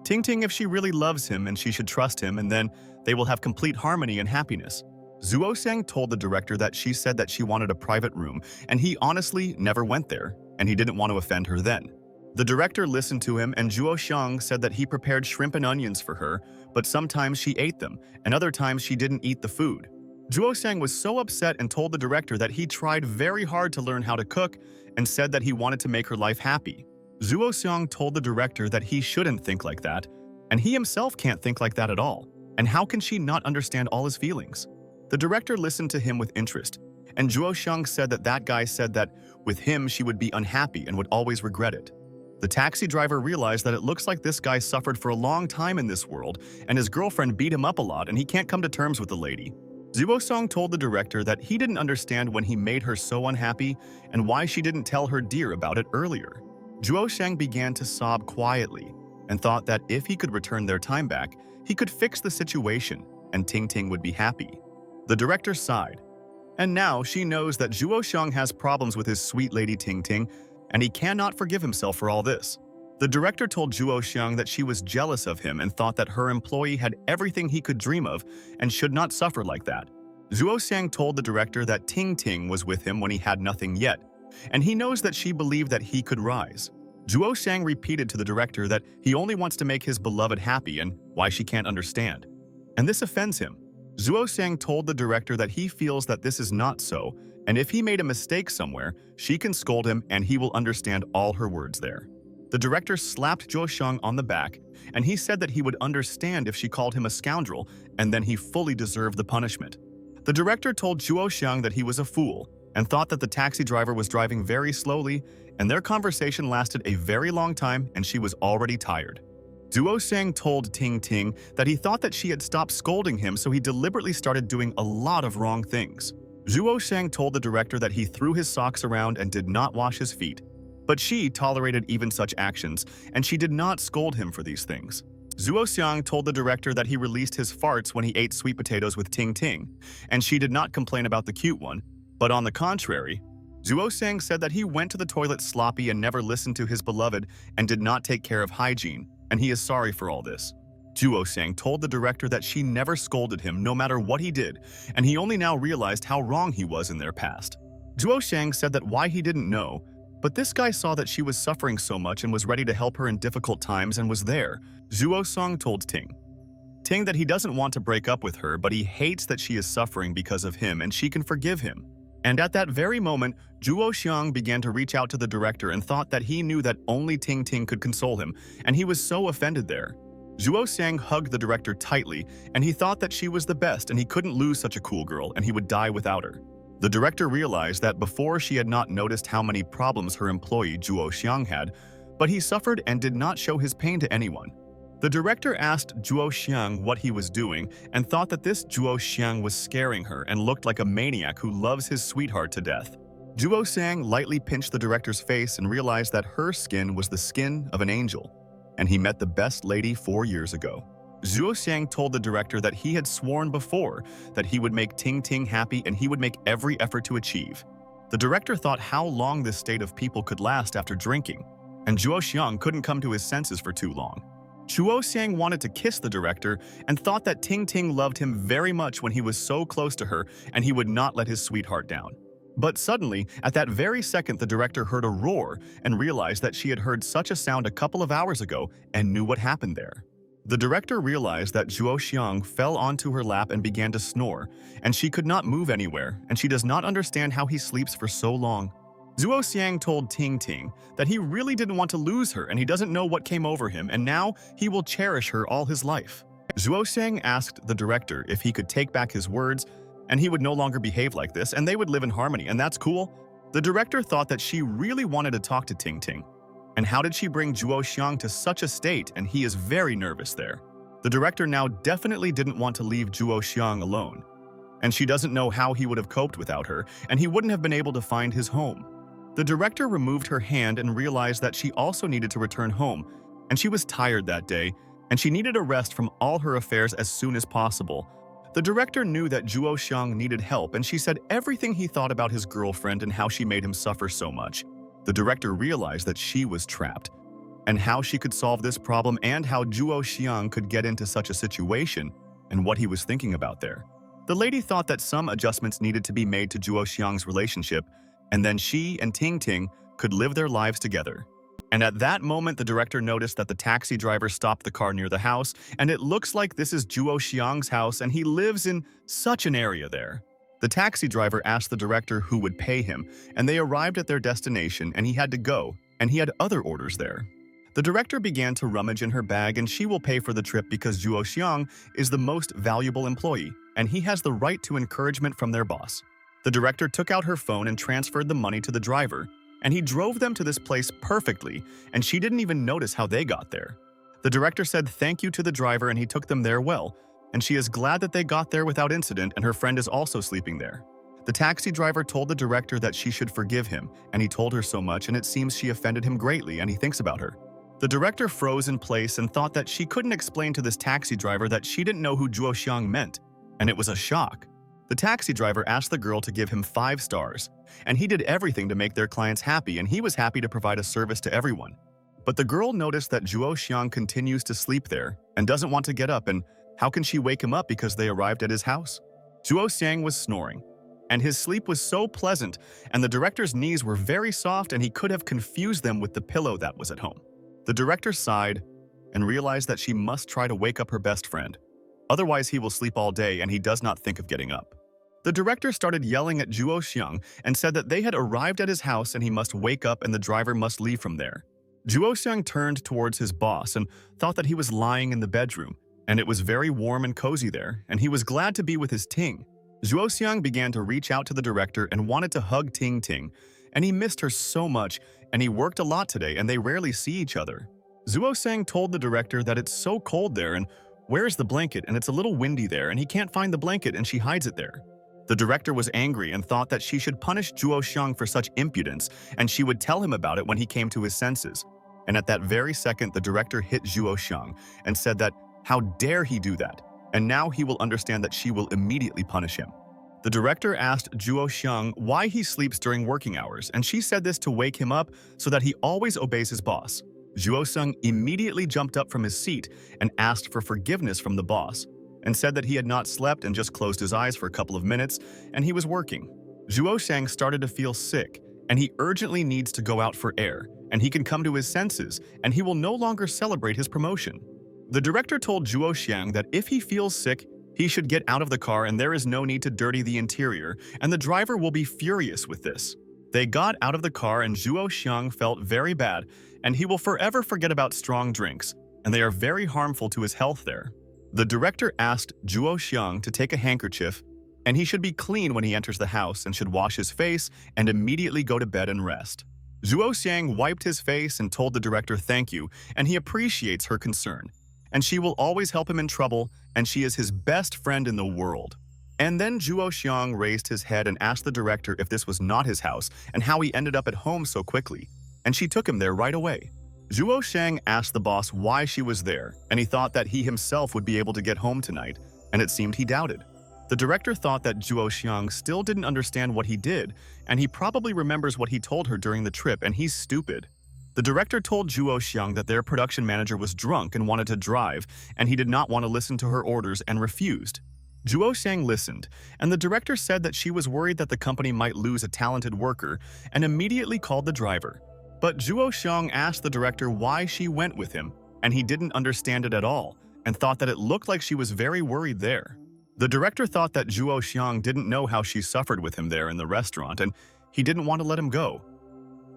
Ting Ting if she really loves him and she should trust him, and then they will have complete harmony and happiness. Zhuo Xiang told the director that she said that she wanted a private room, and he honestly never went there, and he didn't want to offend her then. The director listened to him, and Zhuo Xiang said that he prepared shrimp and onions for her, but sometimes she ate them, and other times she didn't eat the food. Zhuo Xiang was so upset and told the director that he tried very hard to learn how to cook and said that he wanted to make her life happy. Zhuo Xiang told the director that he shouldn't think like that, and he himself can't think like that at all, and how can she not understand all his feelings? The director listened to him with interest, and Zhuo Xiang said that that guy said that with him she would be unhappy and would always regret it. The taxi driver realized that it looks like this guy suffered for a long time in this world, and his girlfriend beat him up a lot and he can't come to terms with the lady. Zhuo Xiang told the director that he didn't understand when he made her so unhappy and why she didn't tell her dear about it earlier. Zhuo Xiang began to sob quietly and thought that if he could return their time back, he could fix the situation and Ting Ting would be happy. The director sighed, and now she knows that Zhuo Xiang has problems with his sweet lady Ting Ting, and he cannot forgive himself for all this. The director told Zhuo Xiang that she was jealous of him and thought that her employee had everything he could dream of and should not suffer like that. Zhuo Xiang told the director that Ting Ting was with him when he had nothing yet, and he knows that she believed that he could rise. Zhuo Xiang repeated to the director that he only wants to make his beloved happy and why she can't understand. And this offends him. Zhuo Xiang told the director that he feels that this is not so, and if he made a mistake somewhere, she can scold him and he will understand all her words there. The director slapped Zhuo Xiang on the back, and he said that he would understand if she called him a scoundrel, and then he fully deserved the punishment. The director told Zhuo Xiang that he was a fool, and thought that the taxi driver was driving very slowly, and their conversation lasted a very long time and she was already tired. Zhuo Xiang told Ting Ting that he thought that she had stopped scolding him, so he deliberately started doing a lot of wrong things. Zhuo Xiang told the director that he threw his socks around and did not wash his feet, but she tolerated even such actions, and she did not scold him for these things. Zhuo Xiang told the director that he released his farts when he ate sweet potatoes with Ting Ting, and she did not complain about the cute one, but on the contrary, Zhuo Xiang said that he went to the toilet sloppy and never listened to his beloved and did not take care of hygiene, and he is sorry for all this. Zhuo Xiang told the director that she never scolded him no matter what he did, and he only now realized how wrong he was in their past. Zhuo Shang said that why he didn't know, but this guy saw that she was suffering so much and was ready to help her in difficult times and was there. Zhuo Song told Ting that he doesn't want to break up with her, but he hates that she is suffering because of him and she can forgive him. And at that very moment, Zhuo Xiang began to reach out to the director and thought that he knew that only Ting could console him, and he was so offended there. Zhuo Xiang hugged the director tightly, and he thought that she was the best and he couldn't lose such a cool girl and he would die without her. The director realized that before she had not noticed how many problems her employee Zhuo Xiang had, but he suffered and did not show his pain to anyone. The director asked Zhuo Xiang what he was doing and thought that this Zhuo Xiang was scaring her and looked like a maniac who loves his sweetheart to death. Zhuo Xiang lightly pinched the director's face and realized that her skin was the skin of an angel, and he met the best lady 4 years ago. Zhuo Xiang told the director that he had sworn before that he would make Ting happy and he would make every effort to achieve. The director thought how long this state of people could last after drinking, and Zhuo Xiang couldn't come to his senses for too long. Zhuo Xiang wanted to kiss the director and thought that Ting loved him very much when he was so close to her and he would not let his sweetheart down. But suddenly, at that very second, the director heard a roar and realized that she had heard such a sound a couple of hours ago and knew what happened there. The director realized that Zhuo Xiang fell onto her lap and began to snore, and she could not move anywhere, and she does not understand how he sleeps for so long. Zhuo Xiang told Ting that he really didn't want to lose her and he doesn't know what came over him, and now he will cherish her all his life. Zhuo Xiang asked the director if he could take back his words and he would no longer behave like this and they would live in harmony, and that's cool. The director thought that she really wanted to talk to Ting. And how did she bring Zhuo Xiang to such a state, and he is very nervous there. The director now definitely didn't want to leave Zhuo Xiang alone. And she doesn't know how he would have coped without her, and he wouldn't have been able to find his home. The director removed her hand and realized that she also needed to return home, and she was tired that day, and she needed a rest from all her affairs as soon as possible. The director knew that Zhuo Xiang needed help, and she said everything he thought about his girlfriend and how she made him suffer so much. The director realized that she was trapped, and how she could solve this problem and how Zhuo Xiang could get into such a situation and what he was thinking about there. The lady thought that some adjustments needed to be made to Zhuo Xiang's relationship, and then she and Ting could live their lives together. And at that moment, the director noticed that the taxi driver stopped the car near the house, and it looks like this is Zhuo Xiang's house and he lives in such an area there. The taxi driver asked the director who would pay him, and they arrived at their destination and he had to go, and he had other orders there. The director began to rummage in her bag and she will pay for the trip because Zhuo Xiang is the most valuable employee, and he has the right to encouragement from their boss. The director took out her phone and transferred the money to the driver, and he drove them to this place perfectly, and she didn't even notice how they got there. The director said thank you to the driver and he took them there well, and she is glad that they got there without incident, and her friend is also sleeping there. The taxi driver told the director that she should forgive him, and he told her so much, and it seems she offended him greatly, and he thinks about her. The director froze in place and thought that she couldn't explain to this taxi driver that she didn't know who Zhuo Xiang meant, and it was a shock. The taxi driver asked the girl to give him 5 stars, and he did everything to make their clients happy, and he was happy to provide a service to everyone. But the girl noticed that Zhuo Xiang continues to sleep there and doesn't want to get up, and how can she wake him up because they arrived at his house? Zhuo Xiang was snoring, and his sleep was so pleasant, and the director's knees were very soft, and he could have confused them with the pillow that was at home. The director sighed and realized that she must try to wake up her best friend. Otherwise, he will sleep all day and he does not think of getting up. The director started yelling at Zhuo Xiang and said that they had arrived at his house and he must wake up and the driver must leave from there. Zhuo Xiang turned towards his boss and thought that he was lying in the bedroom, and it was very warm and cozy there, and he was glad to be with his Ting. Zhuo Xiang began to reach out to the director and wanted to hug Ting, and he missed her so much, and he worked a lot today and they rarely see each other. Zhuo Xiang told the director that it's so cold there and where's the blanket, and it's a little windy there and he can't find the blanket and she hides it there. The director was angry and thought that she should punish Zhuo Xiang for such impudence, and she would tell him about it when he came to his senses. And at that very second, the director hit Zhuo Xiang and said that, how dare he do that? And now he will understand that she will immediately punish him. The director asked Zhuo Xiang why he sleeps during working hours, and she said this to wake him up so that he always obeys his boss. Zhuo Xiang immediately jumped up from his seat and asked for forgiveness from the boss, and said that he had not slept and just closed his eyes for a couple of minutes, and he was working. Zhuo Shang started to feel sick, and he urgently needs to go out for air, and he can come to his senses, and he will no longer celebrate his promotion. The director told Zhuo Xiang that if he feels sick, he should get out of the car and there is no need to dirty the interior, and the driver will be furious with this. They got out of the car and Zhuo Xiang felt very bad, and he will forever forget about strong drinks, and they are very harmful to his health there. The director asked Zhuo Xiang to take a handkerchief, and he should be clean when he enters the house and should wash his face and immediately go to bed and rest. Zhuo Xiang wiped his face and told the director thank you, and he appreciates her concern. And she will always help him in trouble, and she is his best friend in the world. And then Zhuo Xiang raised his head and asked the director if this was not his house and how he ended up at home so quickly, and she took him there right away. Zhuo Xiang asked the boss why she was there, and he thought that he himself would be able to get home tonight, and it seemed he doubted. The director thought that Zhuo Xiang still didn't understand what he did, and he probably remembers what he told her during the trip, and he's stupid. The director told Zhuo Xiang that their production manager was drunk and wanted to drive, and he did not want to listen to her orders and refused. Zhuo Xiang listened, and the director said that she was worried that the company might lose a talented worker and immediately called the driver. But Zhuo Xiang asked the director why she went with him, and he didn't understand it at all and thought that it looked like she was very worried there. The director thought that Zhuo Xiang didn't know how she suffered with him there in the restaurant, and he didn't want to let him go.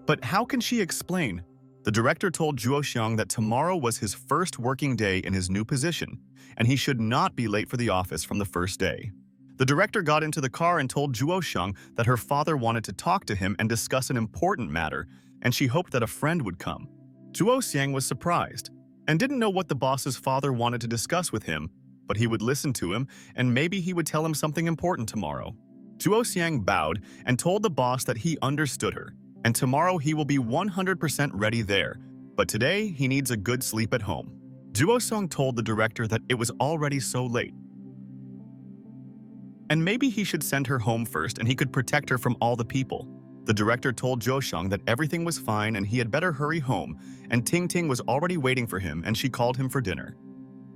But how can she explain? The director told Zhuo Xiang that tomorrow was his first working day in his new position, and he should not be late for the office from the first day. The director got into the car and told Zhuo Xiang that her father wanted to talk to him and discuss an important matter, and she hoped that a friend would come. Zhuo Xiang was surprised and didn't know what the boss's father wanted to discuss with him, but he would listen to him and maybe he would tell him something important tomorrow. Zhuo Xiang bowed and told the boss that he understood her, and tomorrow he will be 100% ready there, but today he needs a good sleep at home. Zhuo Xiang told the director that it was already so late, and maybe he should send her home first and he could protect her from all the people. The director told Zhuo Xiang that everything was fine and he had better hurry home, and Ting Ting was already waiting for him and she called him for dinner.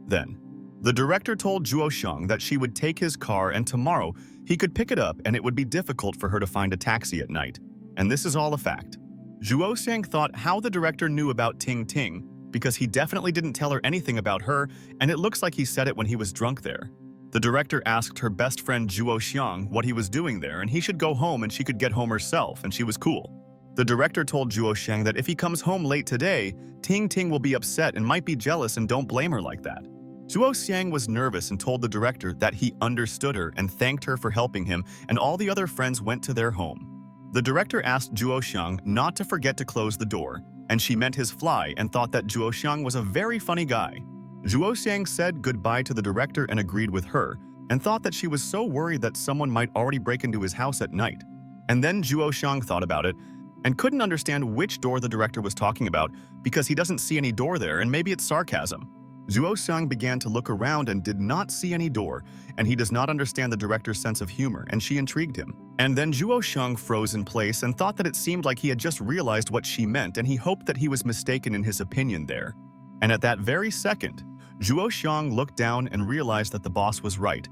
Then, the director told Zhuo Xiang that she would take his car and tomorrow he could pick it up and it would be difficult for her to find a taxi at night. And this is all a fact. Zhuo Xiang thought how the director knew about Ting Ting because he definitely didn't tell her anything about her, and it looks like he said it when he was drunk there. The director asked her best friend Zhuo Xiang what he was doing there and he should go home and she could get home herself, and she was cool. The director told Zhuo Xiang that if he comes home late today, Ting Ting will be upset and might be jealous, and don't blame her like that. Zhuo Xiang was nervous and told the director that he understood her and thanked her for helping him, and all the other friends went to their home. The director asked Zhuo Xiang not to forget to close the door, and she meant his fly and thought that Zhuo Xiang was a very funny guy. Zhuo Xiang said goodbye to the director and agreed with her, and thought that she was so worried that someone might already break into his house at night. And then Zhuo Xiang thought about it and couldn't understand which door the director was talking about because he doesn't see any door there, and maybe it's sarcasm. Zhuo Xiang began to look around and did not see any door, and he does not understand the director's sense of humor, and she intrigued him. And then Zhuo Xiang froze in place and thought that it seemed like he had just realized what she meant, and he hoped that he was mistaken in his opinion there. And at that very second, Zhuo Xiang looked down and realized that the boss was right,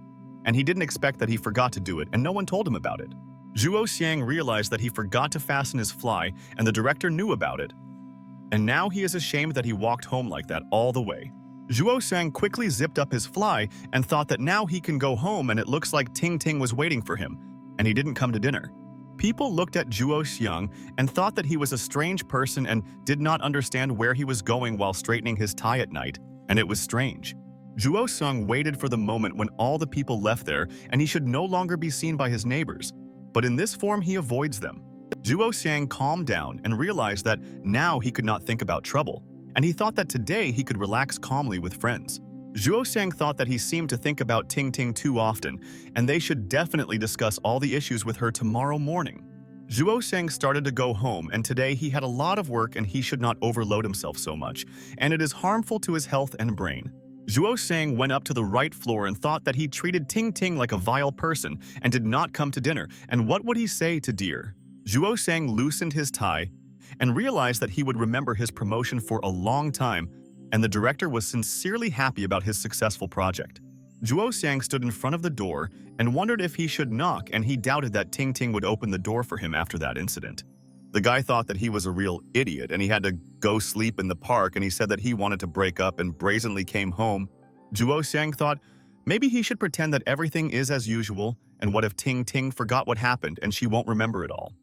and he didn't expect that he forgot to do it, and no one told him about it. Zhuo Xiang realized that he forgot to fasten his fly, and the director knew about it. And now he is ashamed that he walked home like that all the way. Zhuo Xiang quickly zipped up his fly and thought that now he can go home, and it looks like Ting Ting was waiting for him, and he didn't come to dinner. People looked at Zhuo Xiang and thought that he was a strange person and did not understand where he was going while straightening his tie at night, and it was strange. Zhuo Xiang waited for the moment when all the people left there and he should no longer be seen by his neighbors, but in this form he avoids them. Zhuo Xiang calmed down and realized that now he could not think about trouble, and he thought that today he could relax calmly with friends. Zhuo Xiang thought that he seemed to think about Ting Ting too often, and they should definitely discuss all the issues with her tomorrow morning. Zhuo Xiang started to go home, and today he had a lot of work and he should not overload himself so much, and it is harmful to his health and brain. Zhuo Xiang went up to the right floor and thought that he treated Ting Ting like a vile person and did not come to dinner, and what would he say to dear? Zhuo Xiang loosened his tie and realized that he would remember his promotion for a long time, and the director was sincerely happy about his successful project. Zhuo Xiang stood in front of the door and wondered if he should knock, and he doubted that Ting Ting would open the door for him after that incident. The guy thought that he was a real idiot and he had to go sleep in the park, and he said that he wanted to break up and brazenly came home. Zhuo Xiang thought maybe he should pretend that everything is as usual, and what if Ting Ting forgot what happened and she won't remember it all?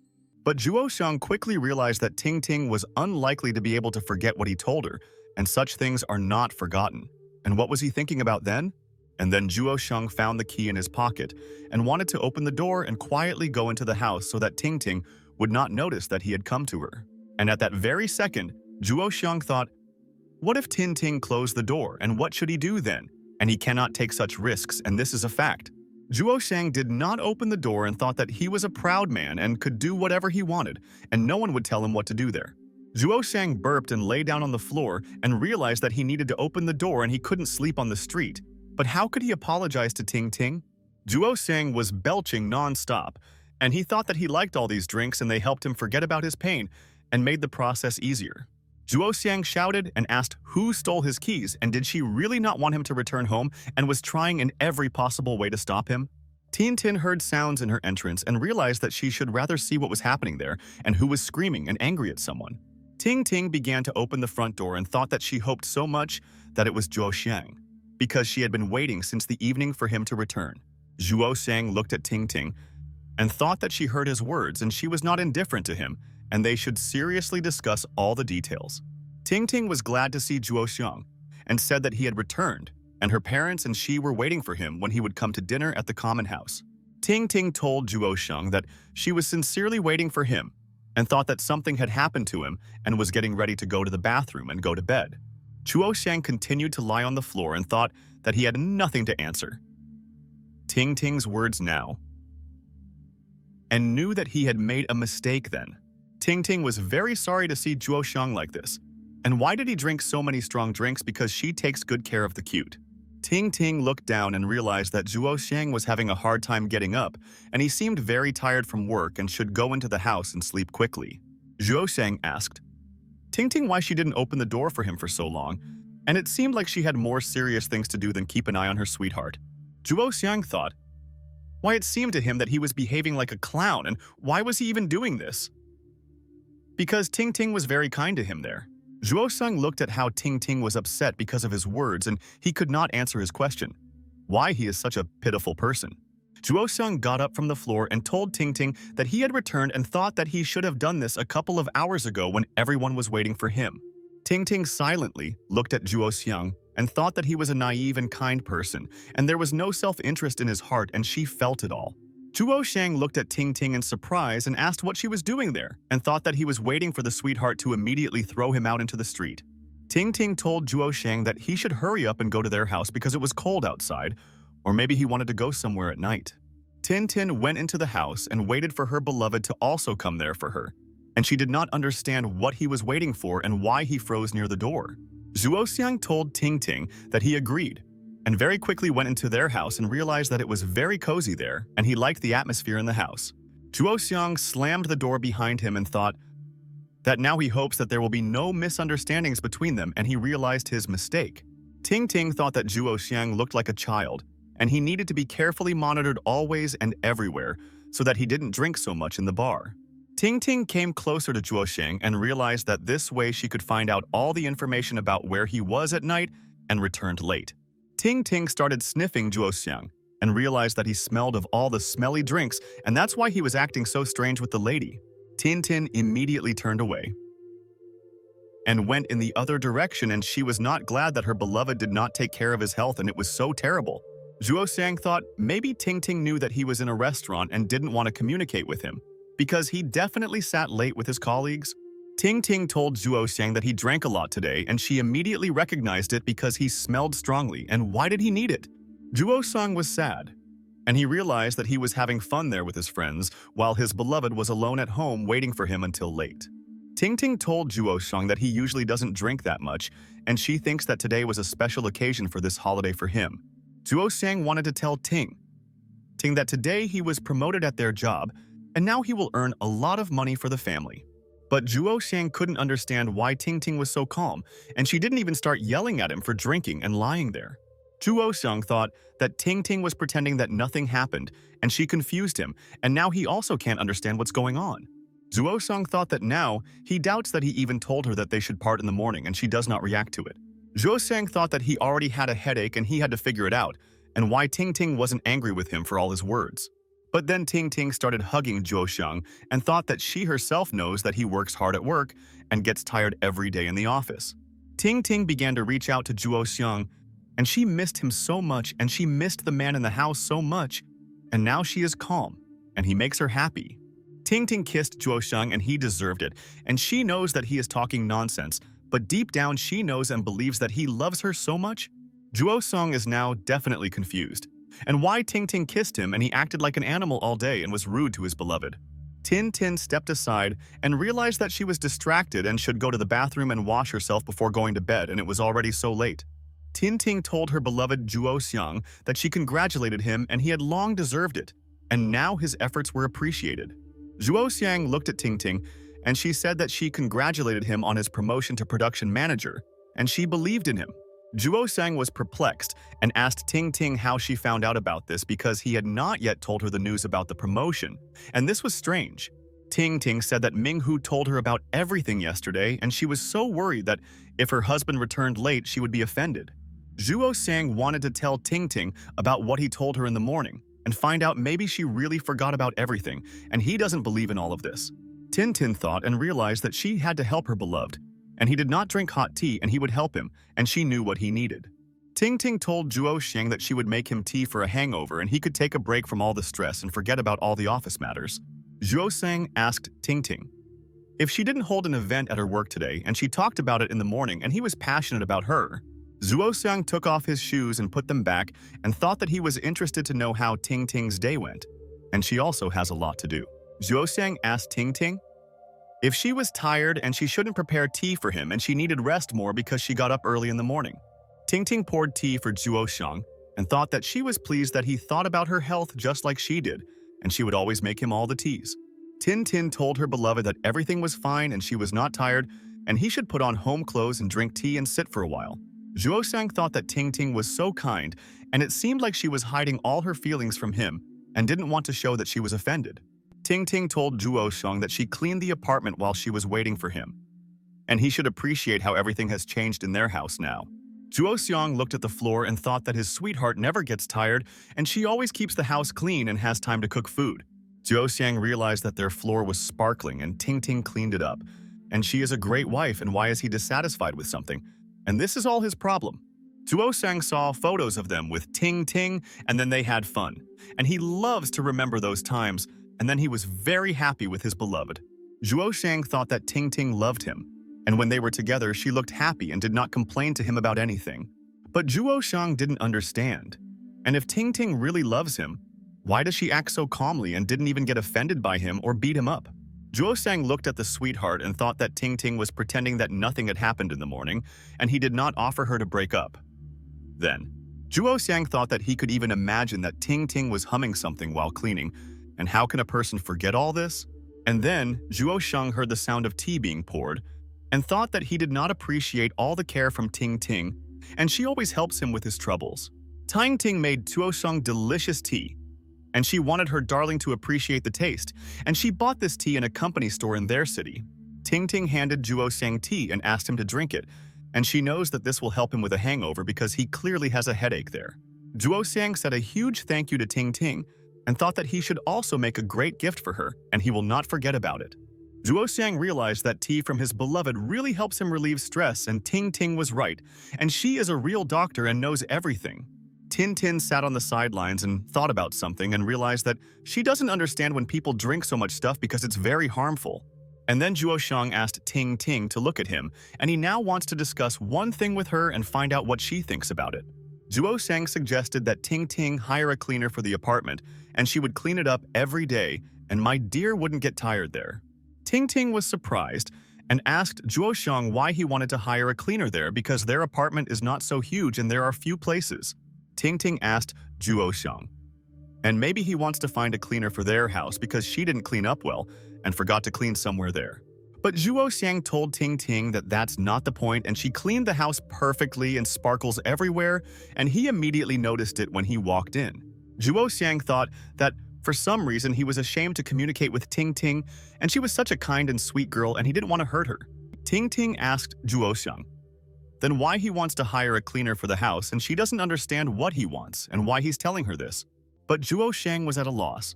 But Zhuo Xiang quickly realized that Ting Ting was unlikely to be able to forget what he told her, and such things are not forgotten. And what was he thinking about then? And then Zhuo Xiang found the key in his pocket and wanted to open the door and quietly go into the house so that Ting Ting would not notice that he had come to her. And at that very second, Zhuo Xiang thought, what if Ting Ting closed the door, and what should he do then? And he cannot take such risks, and this is a fact. Zhuo Xiang did not open the door and thought that he was a proud man and could do whatever he wanted, and no one would tell him what to do there. Zhuo Xiang burped and lay down on the floor and realized that he needed to open the door and he couldn't sleep on the street. But how could he apologize to Ting Ting? Zhuo Xiang was belching non-stop, and he thought that he liked all these drinks and they helped him forget about his pain and made the process easier. Zhuo Xiang shouted and asked who stole his keys, and did she really not want him to return home and was trying in every possible way to stop him? Tin Tin heard sounds in her entrance and realized that she should rather see what was happening there and who was screaming and angry at someone. Ting Ting began to open the front door and thought that she hoped so much that it was Zhuo Xiang, because she had been waiting since the evening for him to return. Zhuo Xiang looked at Ting Ting and thought that she heard his words and she was not indifferent to him, and they should seriously discuss all the details. Ting Ting was glad to see Zhuo Xiang and said that he had returned, and her parents and she were waiting for him when he would come to dinner at the common house. Ting Ting told Zhuo Xiang that she was sincerely waiting for him and thought that something had happened to him and was getting ready to go to the bathroom and go to bed. Zhuo Xiang continued to lie on the floor and thought that he had nothing to answer. Ting Ting's words now, and knew that he had made a mistake then. Ting Ting was very sorry to see Zhuo Xiang like this. And why did he drink so many strong drinks? Because she takes good care of the cute. Ting Ting looked down and realized that Zhuo Xiang was having a hard time getting up, and he seemed very tired from work and should go into the house and sleep quickly. Zhuo Xiang asked Ting Ting why she didn't open the door for him for so long, and it seemed like she had more serious things to do than keep an eye on her sweetheart. Zhuo Xiang thought, why it seemed to him that he was behaving like a clown, and why was he even doing this? Because Ting Ting was very kind to him there. Zhuo Xiang looked at how Ting Ting was upset because of his words, and he could not answer his question. Why he is such a pitiful person. Zhuo Xiang got up from the floor and told Ting Ting that he had returned and thought that he should have done this a couple of hours ago when everyone was waiting for him. Ting Ting silently looked at Zhuo Xiang and thought that he was a naive and kind person, and there was no self-interest in his heart, and she felt it all. Zhuo Xiang looked at Ting Ting in surprise and asked what she was doing there, and thought that he was waiting for the sweetheart to immediately throw him out into the street. Ting Ting told Zhuo Xiang that he should hurry up and go to their house because it was cold outside, or maybe he wanted to go somewhere at night. Tin Tin went into the house and waited for her beloved to also come there for her, and she did not understand what he was waiting for and why he froze near the door. Zhuo Xiang told Ting Ting that he agreed, and very quickly went into their house and realized that it was very cozy there, and he liked the atmosphere in the house. Zhuo Xiang slammed the door behind him and thought that now he hopes that there will be no misunderstandings between them, and he realized his mistake. Ting Ting thought that Zhuo Xiang looked like a child, and he needed to be carefully monitored always and everywhere so that he didn't drink so much in the bar. Ting Ting came closer to Zhuo Xiang and realized that this way she could find out all the information about where he was at night and returned late. Ting Ting started sniffing Zhuo Xiang and realized that he smelled of all the smelly drinks, and that's why he was acting so strange with the lady. Tin Tin immediately turned away and went in the other direction, and she was not glad that her beloved did not take care of his health, and it was so terrible. Zhuo Xiang thought maybe Ting Ting knew that he was in a restaurant and didn't want to communicate with him, because he definitely sat late with his colleagues. Ting Ting told Zhuo Xiang that he drank a lot today, and she immediately recognized it because he smelled strongly, and why did he need it? Zhuo Xiang was sad, and he realized that he was having fun there with his friends, while his beloved was alone at home waiting for him until late. Ting Ting told Zhuo Xiang that he usually doesn't drink that much, and she thinks that today was a special occasion for this holiday for him. Zhuo Xiang wanted to tell Ting that today he was promoted at their job, and now he will earn a lot of money for the family. But Zhuo Xiang couldn't understand why Ting Ting was so calm, and she didn't even start yelling at him for drinking and lying there. Zhuo Xiang thought that Ting Ting was pretending that nothing happened, and she confused him, and now he also can't understand what's going on. Zhuo Xiang thought that now he doubts that he even told her that they should part in the morning, and she does not react to it. Zhuo Xiang thought that he already had a headache and he had to figure it out, and why Ting Ting wasn't angry with him for all his words. But then Ting Ting started hugging Zhuo Xiang and thought that she herself knows that he works hard at work and gets tired every day in the office. Ting Ting began to reach out to Zhuo Xiang, and she missed him so much, and she missed the man in the house so much, and now she is calm, and he makes her happy. Ting Ting kissed Zhuo Xiang, and he deserved it, and she knows that he is talking nonsense, but deep down she knows and believes that he loves her so much. Zhuo Xiang is now definitely confused, and why Ting Ting kissed him and he acted like an animal all day and was rude to his beloved. Tin Tin stepped aside and realized that she was distracted and should go to the bathroom and wash herself before going to bed, and it was already so late. Tin Ting told her beloved Zhuo Xiang that she congratulated him and he had long deserved it, and now his efforts were appreciated. Zhuo Xiang looked at Ting Ting, and she said that she congratulated him on his promotion to production manager, and she believed in him. Zhuo Xiang was perplexed and asked Ting Ting how she found out about this because he had not yet told her the news about the promotion, and this was strange. Ting Ting said that Minghu told her about everything yesterday, and she was so worried that if her husband returned late, she would be offended. Zhuo Xiang wanted to tell Ting Ting about what he told her in the morning and find out maybe she really forgot about everything, and he doesn't believe in all of this. Tin Tin thought and realized that she had to help her beloved, and he did not drink hot tea and he would help him, and she knew what he needed. Ting Ting told Zhuo Xiang that she would make him tea for a hangover and he could take a break from all the stress and forget about all the office matters. Zhuo Xiang asked Ting Ting if she didn't hold an event at her work today, and she talked about it in the morning and he was passionate about her. Zhuo Xiang took off his shoes and put them back and thought that he was interested to know how Ting Ting's day went, and she also has a lot to do. Zhuo Xiang asked Ting Ting if she was tired and she shouldn't prepare tea for him and she needed rest more because she got up early in the morning. Ting Ting poured tea for Zhuo Xiang and thought that she was pleased that he thought about her health just like she did, and she would always make him all the teas. Tin Tin told her beloved that everything was fine and she was not tired, and he should put on home clothes and drink tea and sit for a while. Zhuo Xiang thought that Ting Ting was so kind, and it seemed like she was hiding all her feelings from him and didn't want to show that she was offended. Ting Ting told Zhuo Xiang that she cleaned the apartment while she was waiting for him, and he should appreciate how everything has changed in their house now. Zhuo Xiang looked at the floor and thought that his sweetheart never gets tired and she always keeps the house clean and has time to cook food. Zhuo Xiang realized that their floor was sparkling and Ting Ting cleaned it up. And she is a great wife, and why is he dissatisfied with something? And this is all his problem. Zhuo Xiang saw photos of them with Ting Ting, and then they had fun. And he loves to remember those times, and then he was very happy with his beloved. Zhuo Xiang thought that Ting Ting loved him, and when they were together, she looked happy and did not complain to him about anything. But Zhuo Xiang didn't understand. And if Ting Ting really loves him, why does she act so calmly and didn't even get offended by him or beat him up? Zhuo Xiang looked at the sweetheart and thought that Ting Ting was pretending that nothing had happened in the morning, and he did not offer her to break up. Then, Zhuo Xiang thought that he could even imagine that Ting Ting was humming something while cleaning, and how can a person forget all this? And then, Zhuo Xiang heard the sound of tea being poured, and thought that he did not appreciate all the care from Ting Ting, and she always helps him with his troubles. Ting Ting made Zhuo Xiang delicious tea, and she wanted her darling to appreciate the taste, and she bought this tea in a company store in their city. Ting Ting handed Zhuo Xiang tea and asked him to drink it, and she knows that this will help him with a hangover because he clearly has a headache there. Zhuo Xiang said a huge thank you to Ting Ting and thought that he should also make a great gift for her, and he will not forget about it. Zhuo Xiang realized that tea from his beloved really helps him relieve stress, and Ting Ting was right, and she is a real doctor and knows everything. Tin Tin sat on the sidelines and thought about something and realized that she doesn't understand when people drink so much stuff because it's very harmful. And then Zhuo Xiang asked Ting Ting to look at him, and he now wants to discuss one thing with her and find out what she thinks about it. Zhuo Xiang suggested that Ting Ting hire a cleaner for the apartment, and she would clean it up every day, and my dear wouldn't get tired there. Ting Ting was surprised and asked Zhuo Xiang why he wanted to hire a cleaner there because their apartment is not so huge and there are few places. Ting Ting asked Zhuo Xiang, and maybe he wants to find a cleaner for their house because she didn't clean up well and forgot to clean somewhere there. But Zhuo Xiang told Ting Ting that that's not the point, and she cleaned the house perfectly and sparkles everywhere, and he immediately noticed it when he walked in. Zhuo Xiang thought that for some reason he was ashamed to communicate with Ting Ting, and she was such a kind and sweet girl and he didn't want to hurt her. Ting Ting asked Zhuo Xiang then why he wants to hire a cleaner for the house, and she doesn't understand what he wants and why he's telling her this. But Zhuo Xiang was at a loss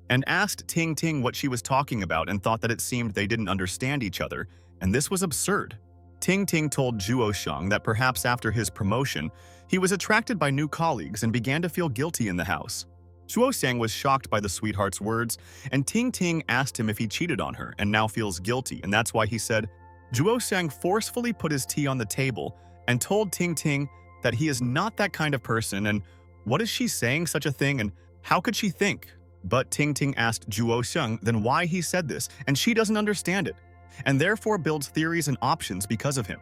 and asked Ting Ting what she was talking about and thought that it seemed they didn't understand each other, and this was absurd. Ting Ting told Zhuo Xiang that perhaps after his promotion, he was attracted by new colleagues and began to feel guilty in the house. Zhuo Xiang was shocked by the sweetheart's words, and Ting Ting asked him if he cheated on her and now feels guilty, and that's why he said, Zhuo Xiang forcefully put his tea on the table and told Ting Ting that he is not that kind of person, and what is she saying such a thing and how could she think? But Ting Ting asked Zhuo Xiang then why he said this, and she doesn't understand it, and therefore builds theories and options because of him.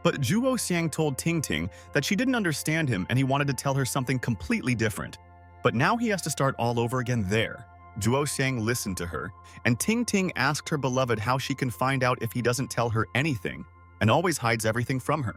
But Zhuo Xiang told Ting Ting that she didn't understand him and he wanted to tell her something completely different. But now he has to start all over again there. Zhuo Xiang listened to her, and Ting Ting asked her beloved how she can find out if he doesn't tell her anything and always hides everything from her.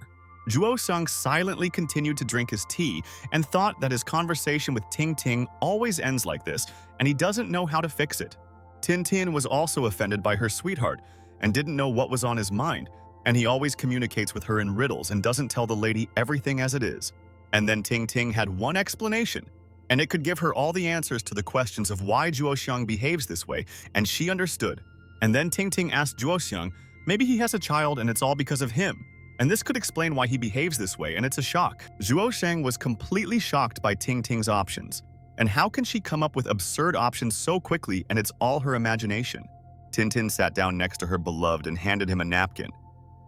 Zhuo Xiang silently continued to drink his tea and thought that his conversation with Ting Ting always ends like this, and he doesn't know how to fix it. Tin Tin was also offended by her sweetheart and didn't know what was on his mind, and he always communicates with her in riddles and doesn't tell the lady everything as it is. And then Ting Ting had one explanation, and it could give her all the answers to the questions of why Zhuo Xiang behaves this way, and she understood. And then Ting Ting asked Zhuo Xiang, maybe he has a child and it's all because of him. And this could explain why he behaves this way, and it's a shock. Zhuo Xiang was completely shocked by Ting Ting's options. And how can she come up with absurd options so quickly and it's all her imagination? Tin Tin sat down next to her beloved and handed him a napkin.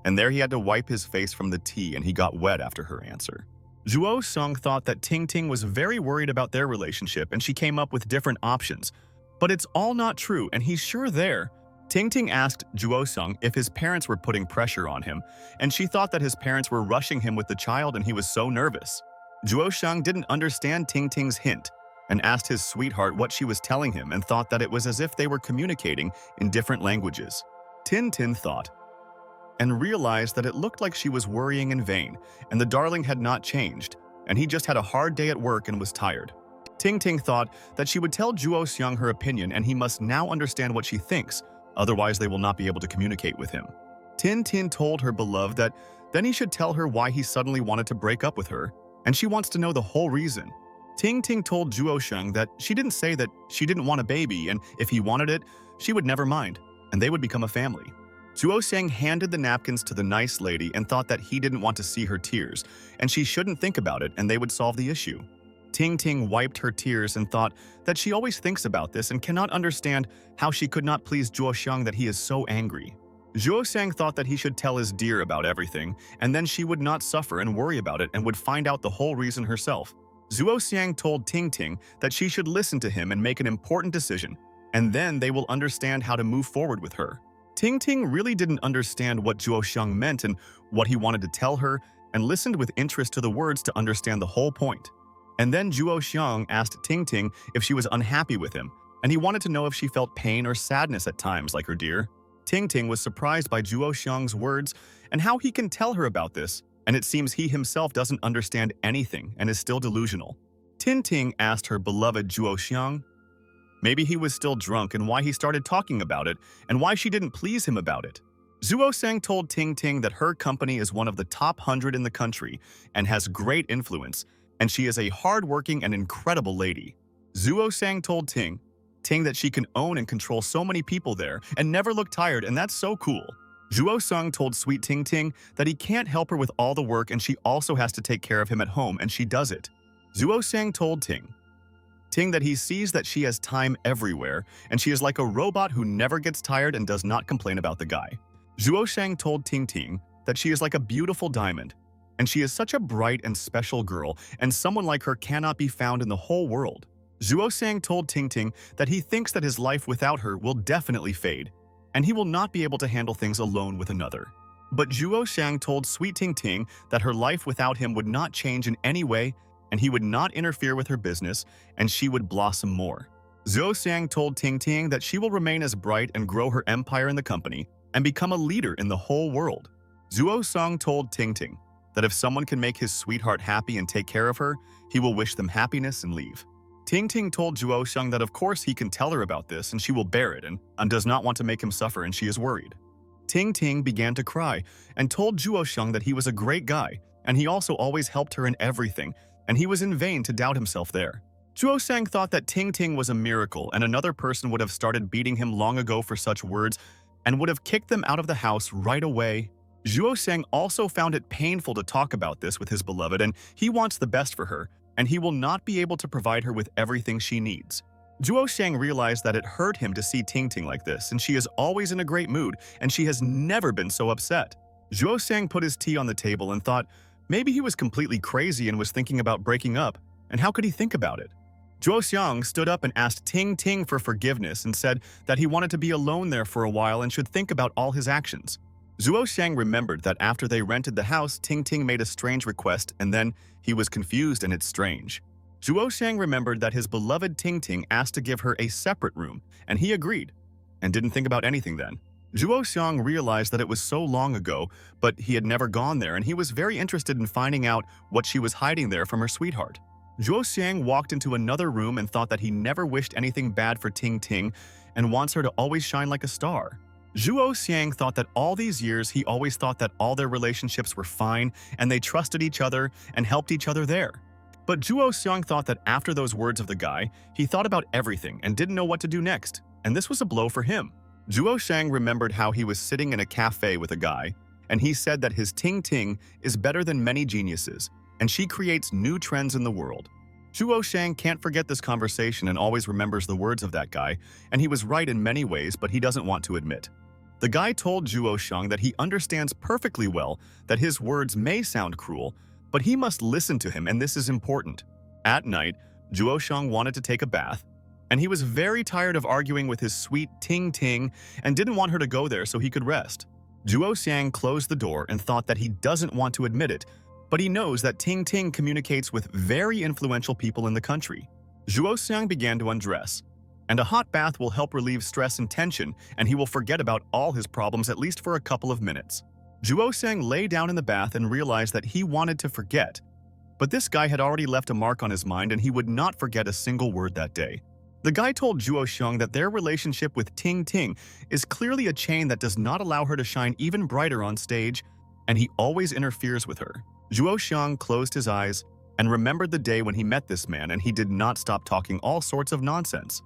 And there he had to wipe his face from the tea, and he got wet after her answer. Zhuo Xiang thought that Ting Ting was very worried about their relationship, and she came up with different options. But it's all not true, and he's sure there. Ting Ting asked Zhuo Xiang if his parents were putting pressure on him, and she thought that his parents were rushing him with the child and he was so nervous. Zhuo Xiang didn't understand Ting Ting's hint and asked his sweetheart what she was telling him and thought that it was as if they were communicating in different languages. Tin Tin thought and realized that it looked like she was worrying in vain, and the darling had not changed, and he just had a hard day at work and was tired. Ting Ting thought that she would tell Zhuo Xiang her opinion, and he must now understand what she thinks, otherwise they will not be able to communicate with him. Tin Tin told her beloved that then he should tell her why he suddenly wanted to break up with her, and she wants to know the whole reason. Ting Ting told Zhuo Xiang that she didn't say that she didn't want a baby, and if he wanted it, she would never mind, and they would become a family. Zhuo Xiang handed the napkins to the nice lady and thought that he didn't want to see her tears, and she shouldn't think about it and they would solve the issue. Ting Ting wiped her tears and thought that she always thinks about this and cannot understand how she could not please Zhuo Xiang that he is so angry. Zhuo Xiang thought that he should tell his dear about everything, and then she would not suffer and worry about it and would find out the whole reason herself. Zhuo Xiang told Ting Ting that she should listen to him and make an important decision, and then they will understand how to move forward with her. Ting Ting really didn't understand what Zhuo Xiang meant and what he wanted to tell her, and listened with interest to the words to understand the whole point. And then Zhuo Xiang asked Ting Ting if she was unhappy with him, and he wanted to know if she felt pain or sadness at times like her dear. Ting Ting was surprised by Zhuo Xiang's words and how he can tell her about this, and it seems he himself doesn't understand anything and is still delusional. Ting Ting asked her beloved Zhuo Xiang maybe he was still drunk and why he started talking about it, and why she didn't please him about it. Zhuo Xiang told Ting Ting that her company is one of the top 100 in the country and has great influence, and she is a hard-working and incredible lady. Zhuo Xiang told Ting that she can own and control so many people there and never look tired, and that's so cool. Zhuo Xiang told sweet Ting Ting that he can't help her with all the work and she also has to take care of him at home, and she does it. Zhuo Xiang told Ting that he sees that she has time everywhere, and she is like a robot who never gets tired and does not complain about the guy. Zhuo Xiang told Ting that she is like a beautiful diamond, and she is such a bright and special girl, and someone like her cannot be found in the whole world. Zhuo Xiang told Ting that he thinks that his life without her will definitely fade, and he will not be able to handle things alone with another. But Zhuo Xiang told sweet Ting that her life without him would not change in any way, and he would not interfere with her business, and she would blossom more. Zhou Xiang told Ting Ting that she will remain as bright and grow her empire in the company and become a leader in the whole world. Zhuo Song told Ting Ting that if someone can make his sweetheart happy and take care of her, he will wish them happiness and leave. Ting Ting told Zhuo Xiang that of course he can tell her about this and she will bear it and does not want to make him suffer and she is worried. Ting Ting began to cry and told Zhuo Xiang that he was a great guy and he also always helped her in everything and he was in vain to doubt himself there. Zhuo Xiang thought that Ting Ting was a miracle and another person would have started beating him long ago for such words and would have kicked them out of the house right away. Zhuo Xiang also found it painful to talk about this with his beloved and he wants the best for her and he will not be able to provide her with everything she needs. Zhuo Xiang realized that it hurt him to see Ting Ting like this and she is always in a great mood and she has never been so upset. Zhuo Xiang put his tea on the table and thought maybe he was completely crazy and was thinking about breaking up, and how could he think about it? Zhuo Xiang stood up and asked Ting Ting for forgiveness and said that he wanted to be alone there for a while and should think about all his actions. Zhuo Xiang remembered that after they rented the house, Ting Ting made a strange request and then he was confused and it's strange. Zhuo Xiang remembered that his beloved Ting Ting asked to give her a separate room and he agreed and didn't think about anything then. Zhuo Xiang realized that it was so long ago, but he had never gone there and he was very interested in finding out what she was hiding there from her sweetheart. Zhuo Xiang walked into another room and thought that he never wished anything bad for Ting Ting and wants her to always shine like a star. Zhuo Xiang thought that all these years he always thought that all their relationships were fine and they trusted each other and helped each other there. But Zhuo Xiang thought that after those words of the guy, he thought about everything and didn't know what to do next, and this was a blow for him. Zhuo Xiang remembered how he was sitting in a cafe with a guy, and he said that his Ting Ting is better than many geniuses, and she creates new trends in the world. Zhuo Xiang can't forget this conversation and always remembers the words of that guy, and he was right in many ways, but he doesn't want to admit. The guy told Zhuo Xiang that he understands perfectly well that his words may sound cruel, but he must listen to him and this is important. At night, Zhuo Xiang wanted to take a bath, and he was very tired of arguing with his sweet Ting Ting and didn't want her to go there so he could rest. Zhuo Xiang closed the door and thought that he doesn't want to admit it, but he knows that Ting Ting communicates with very influential people in the country. Zhuo Xiang began to undress, and a hot bath will help relieve stress and tension, and he will forget about all his problems at least for a couple of minutes. Zhuo Xiang lay down in the bath and realized that he wanted to forget, but this guy had already left a mark on his mind and he would not forget a single word that day. The guy told Zhuo Xiang that their relationship with Ting Ting is clearly a chain that does not allow her to shine even brighter on stage, and he always interferes with her. Zhuo Xiang closed his eyes and remembered the day when he met this man and he did not stop talking all sorts of nonsense.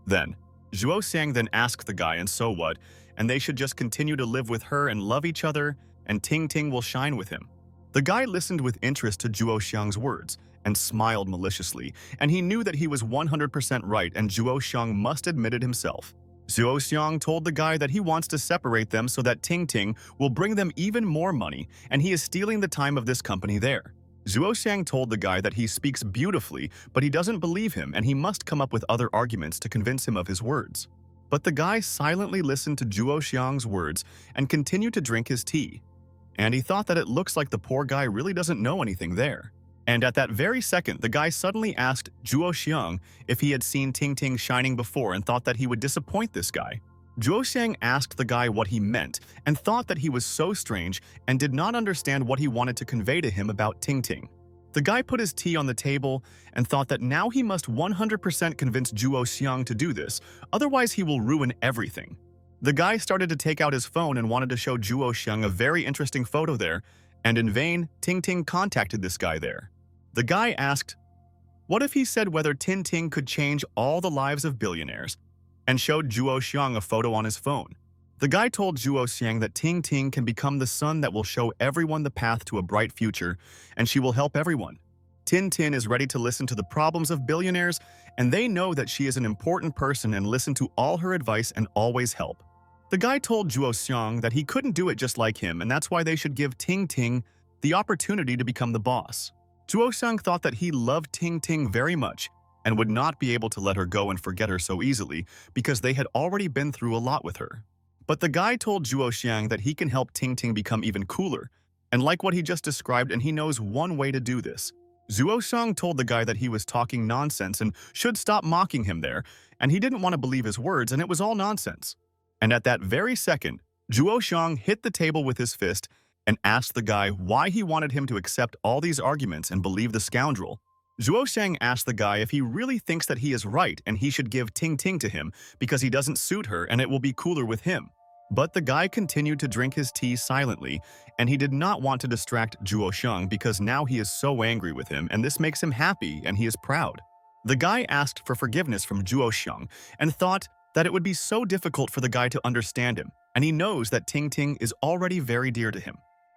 Then, Zhuo Xiang then asked the guy, and so what, and they should just continue to live with her and love each other, and Ting Ting will shine with him. The guy listened with interest to Zhuo Xiang's words and smiled maliciously, and he knew that he was 100% right and Zhuo Xiang must admit it himself. Zhuo Xiang told the guy that he wants to separate them so that Ting Ting will bring them even more money and he is stealing the time of this company there. Zhuo Xiang told the guy that he speaks beautifully, but he doesn't believe him and he must come up with other arguments to convince him of his words. But the guy silently listened to Zhuo Xiang's words and continued to drink his tea. And he thought that it looks like the poor guy really doesn't know anything there. And at that very second, the guy suddenly asked Zhuo Xiang if he had seen Ting Ting shining before and thought that he would disappoint this guy. Zhuo Xiang asked the guy what he meant and thought that he was so strange and did not understand what he wanted to convey to him about Ting Ting. The guy put his tea on the table and thought that now he must 100% convince Zhuo Xiang to do this, otherwise he will ruin everything. The guy started to take out his phone and wanted to show Zhuo Xiang a very interesting photo there, and in vain, Ting Ting contacted this guy there. The guy asked, what if he said whether Ting Ting could change all the lives of billionaires, and showed Zhuo Xiang a photo on his phone. The guy told Zhuo Xiang that Ting Ting can become the sun that will show everyone the path to a bright future, and she will help everyone. Tin Tin is ready to listen to the problems of billionaires, and they know that she is an important person and listen to all her advice and always help. The guy told Zhuo Xiang that he couldn't do it just like him, and that's why they should give Ting Ting the opportunity to become the boss. Zhuo Xiang thought that he loved Ting Ting very much, and would not be able to let her go and forget her so easily because they had already been through a lot with her. But the guy told Zhuo Xiang that he can help Ting Ting become even cooler, and like what he just described, and he knows one way to do this. Zhuo Shang told the guy that he was talking nonsense and should stop mocking him there, and he didn't want to believe his words and it was all nonsense. And at that very second, Zhuo Shang hit the table with his fist and asked the guy why he wanted him to accept all these arguments and believe the scoundrel. Zhuo Shang asked the guy if he really thinks that he is right and he should give Ting Ting to him because he doesn't suit her and it will be cooler with him. But the guy continued to drink his tea silently, and he did not want to distract Zhuo Sheng because now he is so angry with him and this makes him happy and he is proud. The guy asked for forgiveness from Zhuo Sheng and thought that it would be so difficult for the guy to understand him, and he knows that Ting Ting is already very dear to him.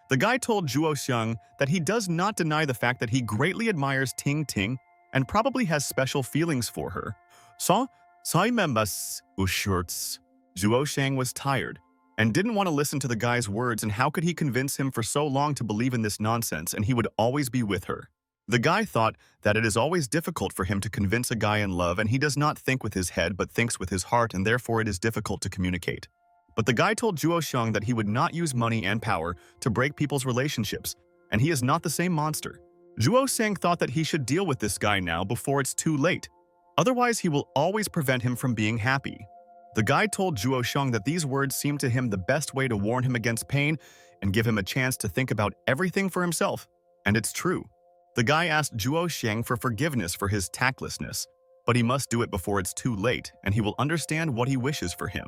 The guy told Zhuo Sheng that he does not deny the fact that he greatly admires Ting Ting and probably has special feelings for her. So, members shirts. Zhuo Shang was tired and didn't want to listen to the guy's words, and how could he convince him for so long to believe in this nonsense and he would always be with her. The guy thought that it is always difficult for him to convince a guy in love, and he does not think with his head but thinks with his heart, and therefore it is difficult to communicate. But the guy told Zhuo Shang that he would not use money and power to break people's relationships, and he is not the same monster. Zhuo Shang thought that he should deal with this guy now before it's too late. Otherwise, he will always prevent him from being happy. The guy told Zhuo Sheng that these words seemed to him the best way to warn him against pain and give him a chance to think about everything for himself. And it's true. The guy asked Zhuo Sheng for forgiveness for his tactlessness, but he must do it before it's too late, and he will understand what he wishes for him.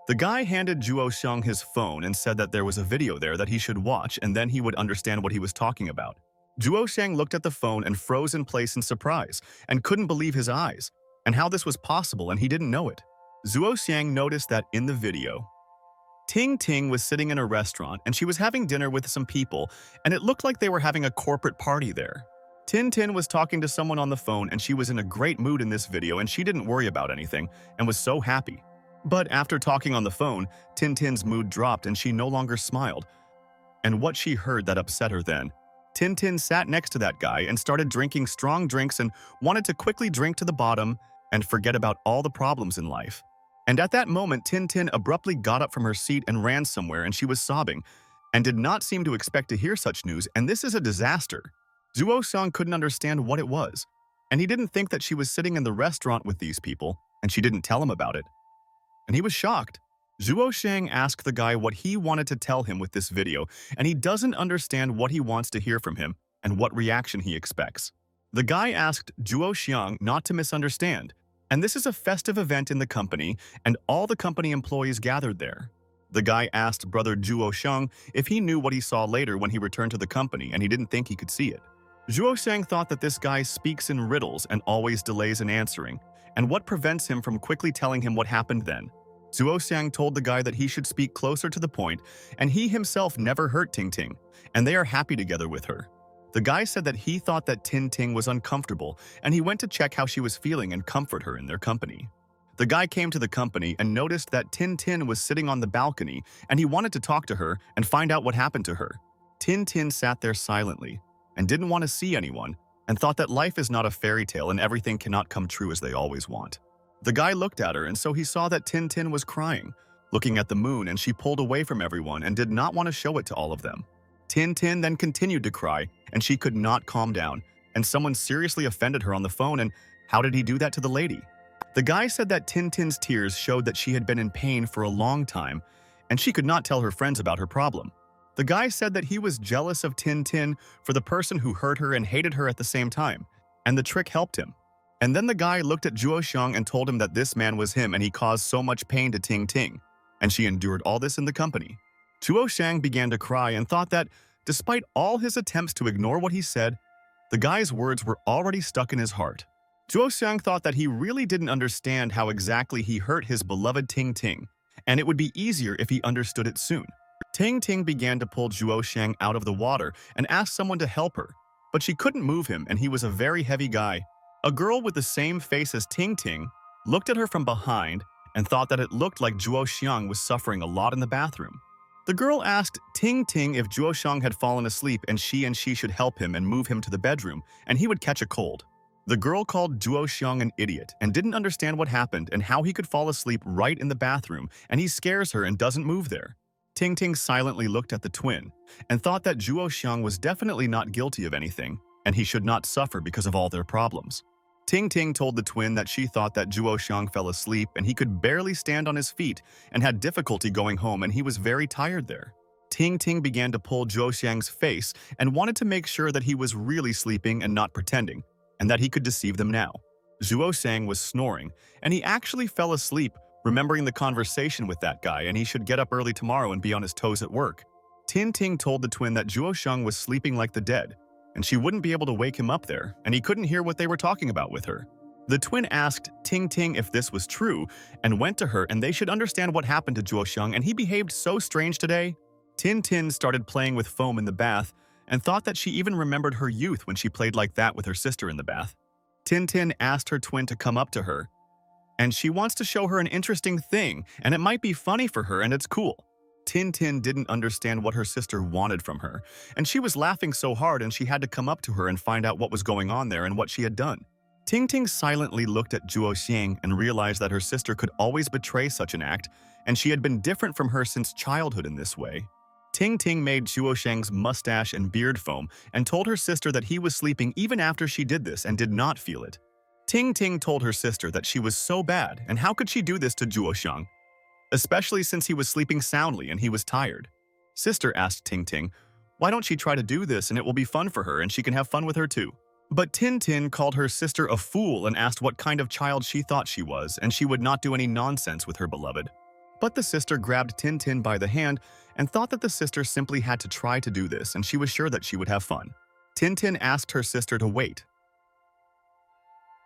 The guy handed Zhuo Sheng his phone and said that there was a video there that he should watch, and then he would understand what he was talking about. Zhuo Sheng looked at the phone and froze in place in surprise and couldn't believe his eyes, and how this was possible, and he didn't know it. Zhuo Xiang noticed that in the video, Ting Ting was sitting in a restaurant and she was having dinner with some people, and it looked like they were having a corporate party there. Tin Tin was talking to someone on the phone and she was in a great mood in this video, and she didn't worry about anything and was so happy. But after talking on the phone, Tin Tin's mood dropped and she no longer smiled. And what she heard that upset her then. Tin Tin sat next to that guy and started drinking strong drinks and wanted to quickly drink to the bottom and forget about all the problems in life. And at that moment, Tin Tin abruptly got up from her seat and ran somewhere, and she was sobbing and did not seem to expect to hear such news, and this is a disaster. Zhuo Shang couldn't understand what it was, and he didn't think that she was sitting in the restaurant with these people, and she didn't tell him about it. And he was shocked. Zhuo Shang asked the guy what he wanted to tell him with this video, and he doesn't understand what he wants to hear from him and what reaction he expects. The guy asked Zhuo Xiang not to misunderstand, and this is a festive event in the company, and all the company employees gathered there. The guy asked brother Zhuo Sheng if he knew what he saw later when he returned to the company, and he didn't think he could see it. Zhuo Sheng thought that this guy speaks in riddles and always delays in answering, and what prevents him from quickly telling him what happened then. Zhuo Sheng told the guy that he should speak closer to the point, and he himself never hurt Ting Ting, and they are happy together with her. The guy said that he thought that Ting Ting was uncomfortable, and he went to check how she was feeling and comfort her in their company. The guy came to the company and noticed that Tin Tin was sitting on the balcony, and he wanted to talk to her and find out what happened to her. Tin Tin sat there silently and didn't want to see anyone, and thought that life is not a fairy tale and everything cannot come true as they always want. The guy looked at her, and so he saw that Tin Tin was crying, looking at the moon, and she pulled away from everyone and did not want to show it to all of them. Tin Tin then continued to cry, and she could not calm down, and someone seriously offended her on the phone, and how did he do that to the lady? The guy said that Tin Tin's tears showed that she had been in pain for a long time, and she could not tell her friends about her problem. The guy said that he was jealous of Tin Tin for the person who hurt her and hated her at the same time, and the trick helped him. And then the guy looked at Zhuo Shang and told him that this man was him and he caused so much pain to Ting Ting, and she endured all this in the company. Zhuo Shang began to cry and thought that, despite all his attempts to ignore what he said, the guy's words were already stuck in his heart. Zhuo Shang thought that he really didn't understand how exactly he hurt his beloved Ting Ting, and it would be easier if he understood it soon. Ting Ting began to pull Zhuo Shang out of the water and asked someone to help her, but she couldn't move him, and he was a very heavy guy. A girl with the same face as Ting Ting looked at her from behind and thought that it looked like Zhuo Xiang was suffering a lot in the bathroom. The girl asked Ting Ting if Zhuo Xiang had fallen asleep and she should help him and move him to the bedroom, and he would catch a cold. The girl called Zhuo Xiang an idiot and didn't understand what happened and how he could fall asleep right in the bathroom, and he scares her and doesn't move there. Ting Ting silently looked at the twin and thought that Zhuo Xiang was definitely not guilty of anything, and he should not suffer because of all their problems. Ting Ting told the twin that she thought that Zhuo Xiang fell asleep and he could barely stand on his feet and had difficulty going home and he was very tired there. Ting Ting began to pull Zhuo Xiang's face and wanted to make sure that he was really sleeping and not pretending, and that he could deceive them now. Zhuo Xiang was snoring, and he actually fell asleep, remembering the conversation with that guy and he should get up early tomorrow and be on his toes at work. Ting Ting told the twin that Zhuo Xiang was sleeping like the dead, and she wouldn't be able to wake him up there, and he couldn't hear what they were talking about with her. The twin asked Ting Ting if this was true, and went to her and they should understand what happened to Zhuo Xiang, and he behaved so strange today. Tin Tin started playing with foam in the bath, and thought that she even remembered her youth when she played like that with her sister in the bath. Tin Tin asked her twin to come up to her, and she wants to show her an interesting thing, and it might be funny for her and it's cool. Tin Tin didn't understand what her sister wanted from her, and she was laughing so hard and she had to come up to her and find out what was going on there and what she had done. Ting Ting silently looked at Zhuo Xiang and realized that her sister could always betray such an act, and she had been different from her since childhood in this way. Ting Ting made Zhuo Xiang's mustache and beard foam and told her sister that he was sleeping even after she did this and did not feel it. Ting Ting told her sister that she was so bad and how could she do this to Zhuo Xiang, especially since he was sleeping soundly and he was tired. Sister asked Ting Ting, why don't she try to do this and it will be fun for her and she can have fun with her too. But Tin Tin called her sister a fool and asked what kind of child she thought she was, and she would not do any nonsense with her beloved. But the sister grabbed Tin Tin by the hand and thought that the sister simply had to try to do this and she was sure that she would have fun. Tin Tin asked her sister to wait,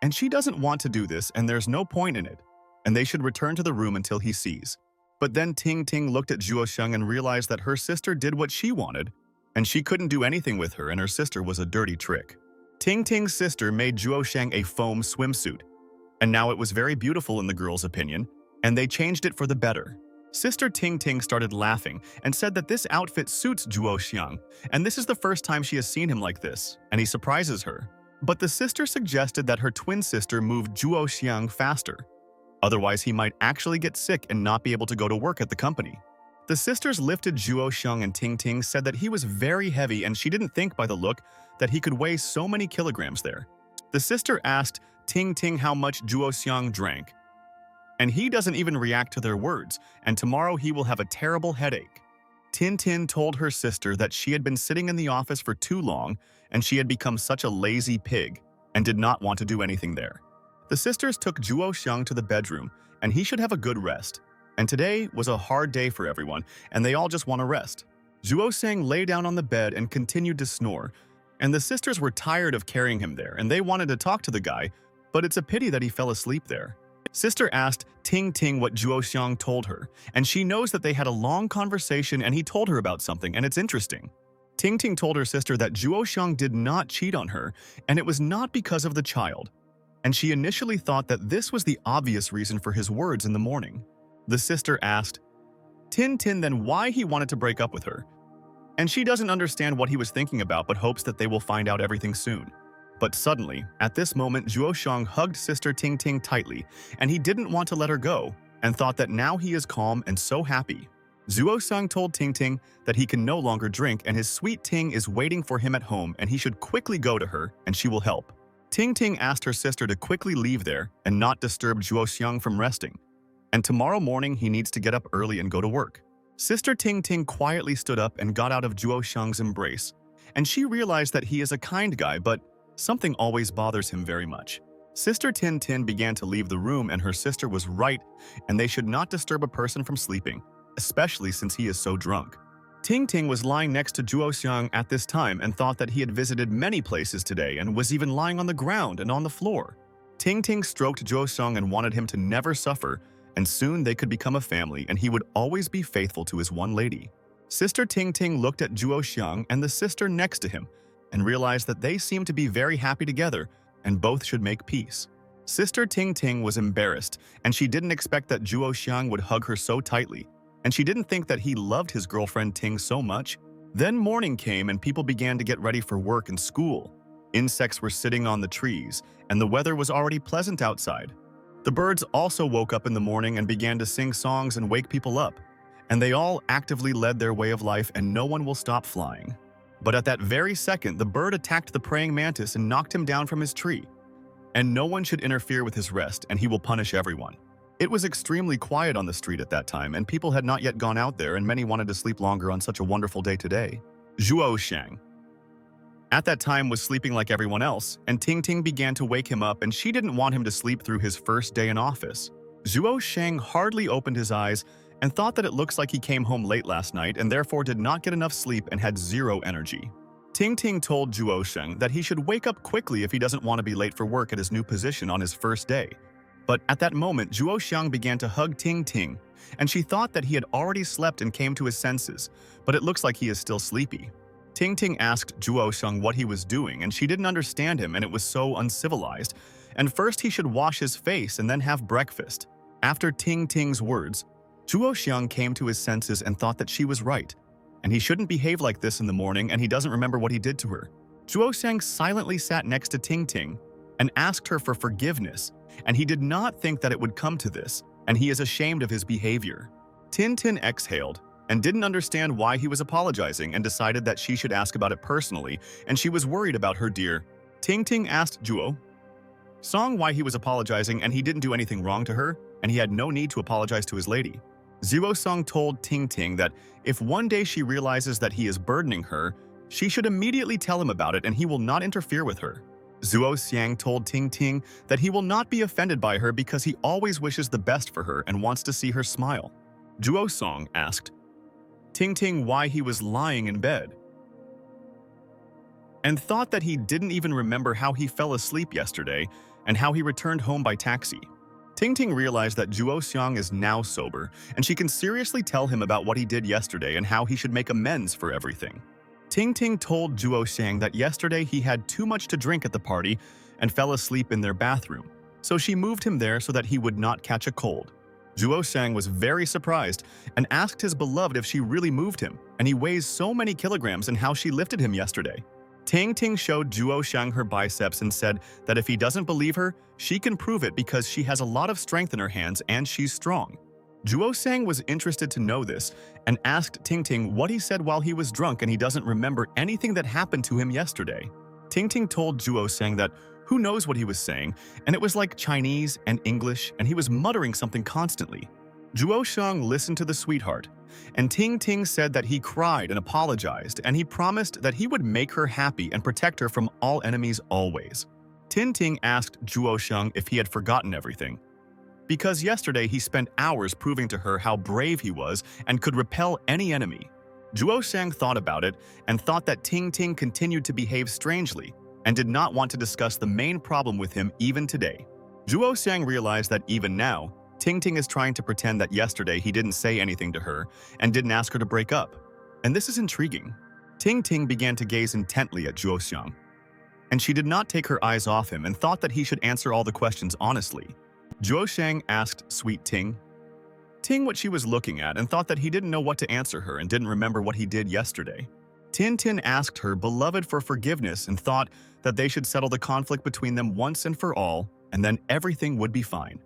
and she doesn't want to do this and there's no point in it, and they should return to the room until he sees. But then Ting Ting looked at Zhuo Xiang and realized that her sister did what she wanted, and she couldn't do anything with her and her sister was a dirty trick. Ting Ting's sister made Zhuo Xiang a foam swimsuit, and now it was very beautiful in the girl's opinion, and they changed it for the better. Sister Ting Ting started laughing and said that this outfit suits Zhuo Xiang, and this is the first time she has seen him like this, and he surprises her. But the sister suggested that her twin sister move Zhuo Xiang faster. Otherwise, he might actually get sick and not be able to go to work at the company. The sisters lifted Zhuo Xiang, and Ting Ting said that he was very heavy and she didn't think by the look that he could weigh so many kilograms there. The sister asked Ting Ting how much Zhuo Xiang drank, and he doesn't even react to their words, and tomorrow he will have a terrible headache. Tin Tin told her sister that she had been sitting in the office for too long and she had become such a lazy pig and did not want to do anything there. The sisters took Zhuo Xiang to the bedroom, and he should have a good rest. And today was a hard day for everyone, and they all just want to rest. Zhuo Xiang lay down on the bed and continued to snore, and the sisters were tired of carrying him there, and they wanted to talk to the guy, but it's a pity that he fell asleep there. Sister asked Ting Ting what Zhuo Xiang told her, and she knows that they had a long conversation and he told her about something, and it's interesting. Ting Ting told her sister that Zhuo Xiang did not cheat on her, and it was not because of the child. And she initially thought that this was the obvious reason for his words in the morning. The sister asked Tin Tin then why he wanted to break up with her, and she doesn't understand what he was thinking about but hopes that they will find out everything soon. But suddenly, at this moment, Zhuo Xiang hugged Sister Ting Ting tightly, and he didn't want to let her go, and thought that now he is calm and so happy. Zhuo Xiang told Ting Ting that he can no longer drink and his sweet Ting is waiting for him at home and he should quickly go to her and she will help. Ting Ting asked her sister to quickly leave there and not disturb Zhuo Xiang from resting, and tomorrow morning he needs to get up early and go to work. Sister Ting Ting quietly stood up and got out of Zhuo Xiang's embrace, and she realized that he is a kind guy, but something always bothers him very much. Sister Tin Tin began to leave the room, and her sister was right, and they should not disturb a person from sleeping, especially since he is so drunk. Ting Ting was lying next to Zhuo Xiang at this time and thought that he had visited many places today and was even lying on the ground and on the floor. Ting Ting stroked Zhuo Xiang and wanted him to never suffer, and soon they could become a family and he would always be faithful to his one lady. Sister Ting Ting looked at Zhuo Xiang and the sister next to him and realized that they seemed to be very happy together and both should make peace. Sister Ting Ting was embarrassed, and she didn't expect that Zhuo Xiang would hug her so tightly, and she didn't think that he loved his girlfriend Ting so much. Then morning came and people began to get ready for work and school. Insects were sitting on the trees, and the weather was already pleasant outside. The birds also woke up in the morning and began to sing songs and wake people up, and they all actively led their way of life and no one will stop flying. But at that very second, the bird attacked the praying mantis and knocked him down from his tree. And no one should interfere with his rest, and he will punish everyone. It was extremely quiet on the street at that time, and people had not yet gone out there, and many wanted to sleep longer on such a wonderful day today. Zhuo Shang, at that time, was sleeping like everyone else, and Ting Ting began to wake him up, and she didn't want him to sleep through his first day in office. Zhuo Shang hardly opened his eyes and thought that it looks like he came home late last night and therefore did not get enough sleep and had zero energy. Ting Ting told Zhuo Shang that he should wake up quickly if he doesn't want to be late for work at his new position on his first day. But at that moment, Zhuo Shang began to hug Ting Ting, and she thought that he had already slept and came to his senses, but it looks like he is still sleepy. Ting Ting asked Zhuo Shang what he was doing, and she didn't understand him, and it was so uncivilized. And first he should wash his face and then have breakfast. After Ting Ting's words, Zhuo Shang came to his senses and thought that she was right, and he shouldn't behave like this in the morning, and he doesn't remember what he did to her. Zhuo Shang silently sat next to Ting Ting and asked her for forgiveness, and he did not think that it would come to this, and he is ashamed of his behavior. Tin Tin exhaled and didn't understand why he was apologizing and decided that she should ask about it personally, and she was worried about her dear. Ting Ting asked Zhuo Song why he was apologizing, and he didn't do anything wrong to her, and he had no need to apologize to his lady. Zhuo Song told Ting Ting that if one day she realizes that he is burdening her, she should immediately tell him about it and he will not interfere with her. Zhuo Xiang told Ting Ting that he will not be offended by her because he always wishes the best for her and wants to see her smile. Zhuo Song asked Ting Ting why he was lying in bed and thought that he didn't even remember how he fell asleep yesterday and how he returned home by taxi. Ting Ting realized that Zhuo Xiang is now sober, and she can seriously tell him about what he did yesterday and how he should make amends for everything. Ting Ting told Zhuo Xiang that yesterday he had too much to drink at the party and fell asleep in their bathroom, so she moved him there so that he would not catch a cold. Zhuo Xiang was very surprised and asked his beloved if she really moved him, and he weighs so many kilograms and how she lifted him yesterday. Ting Ting showed Zhuo Xiang her biceps and said that if he doesn't believe her, she can prove it because she has a lot of strength in her hands and she's strong. Zhuo Xiang was interested to know this and asked Ting Ting what he said while he was drunk and he doesn't remember anything that happened to him yesterday. Ting Ting told Zhuo Xiang that who knows what he was saying, and it was like Chinese and English, and he was muttering something constantly. Zhuo Xiang listened to the sweetheart, and Ting Ting said that he cried and apologized, and he promised that he would make her happy and protect her from all enemies always. Ting Ting asked Zhuo Xiang if he had forgotten everything, because yesterday he spent hours proving to her how brave he was and could repel any enemy. Zhuo Xiang thought about it and thought that Ting Ting continued to behave strangely and did not want to discuss the main problem with him even today. Zhuo Xiang realized that even now, Ting Ting is trying to pretend that yesterday he didn't say anything to her and didn't ask her to break up. And this is intriguing. Ting Ting began to gaze intently at Zhuo Xiang, and she did not take her eyes off him and thought that he should answer all the questions honestly. Zhuo Xiang asked Sweet Ting what she was looking at and thought that he didn't know what to answer her and didn't remember what he did yesterday. Tin Tin asked her beloved for forgiveness and thought that they should settle the conflict between them once and for all, and then everything would be fine.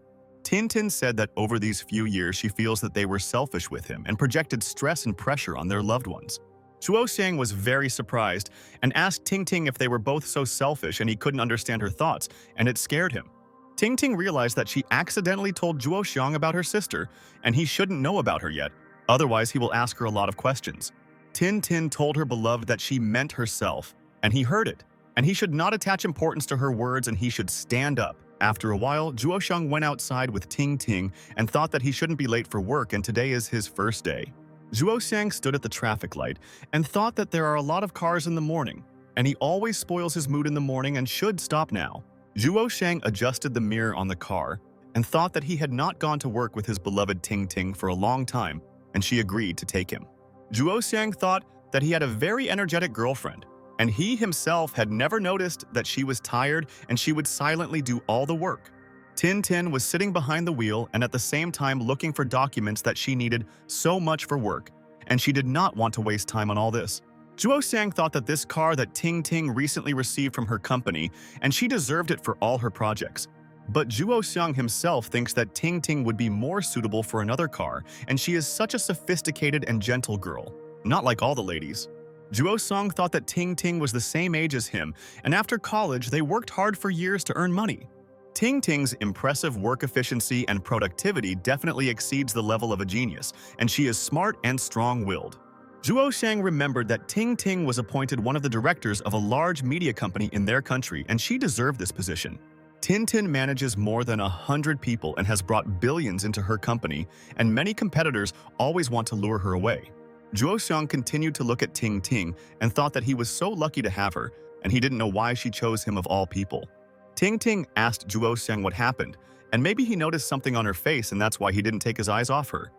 Tin Tin said that over these few years she feels that they were selfish with him and projected stress and pressure on their loved ones. Zhuo Xiang was very surprised and asked Ting Ting if they were both so selfish and he couldn't understand her thoughts, and it scared him. Ting Ting realized that she accidentally told Zhuo Xiang about her sister, and he shouldn't know about her yet, otherwise he will ask her a lot of questions. Tin Tin told her beloved that she meant herself, and he heard it, and he should not attach importance to her words and he should stand up. After a while, Zhuo Xiang went outside with Ting Ting and thought that he shouldn't be late for work and today is his first day. Zhuo Xiang stood at the traffic light and thought that there are a lot of cars in the morning, and he always spoils his mood in the morning and should stop now. Zhuo Xiang adjusted the mirror on the car and thought that he had not gone to work with his beloved Ting Ting for a long time, and she agreed to take him. Zhuo Xiang thought that he had a very energetic girlfriend, and he himself had never noticed that she was tired and she would silently do all the work. Tin Tin was sitting behind the wheel and at the same time looking for documents that she needed so much for work, and she did not want to waste time on all this. Zhuo Xiang thought that this car that Ting Ting recently received from her company, and she deserved it for all her projects. But Zhuo Xiang himself thinks that Ting Ting would be more suitable for another car, and she is such a sophisticated and gentle girl, not like all the ladies. Zhuo Song thought that Ting Ting was the same age as him, and after college, they worked hard for years to earn money. Ting Ting's impressive work efficiency and productivity definitely exceeds the level of a genius, and she is smart and strong-willed. Zhuo Shang remembered that Ting Ting was appointed one of the directors of a large media company in their country, and she deserved this position. Tintin manages more than 100 people and has brought billions into her company, and many competitors always want to lure her away. Zhuo Xiang continued to look at Ting Ting and thought that he was so lucky to have her, and he didn't know why she chose him of all people. Ting Ting asked Zhuo Xiang what happened, and maybe he noticed something on her face and that's why he didn't take his eyes off her.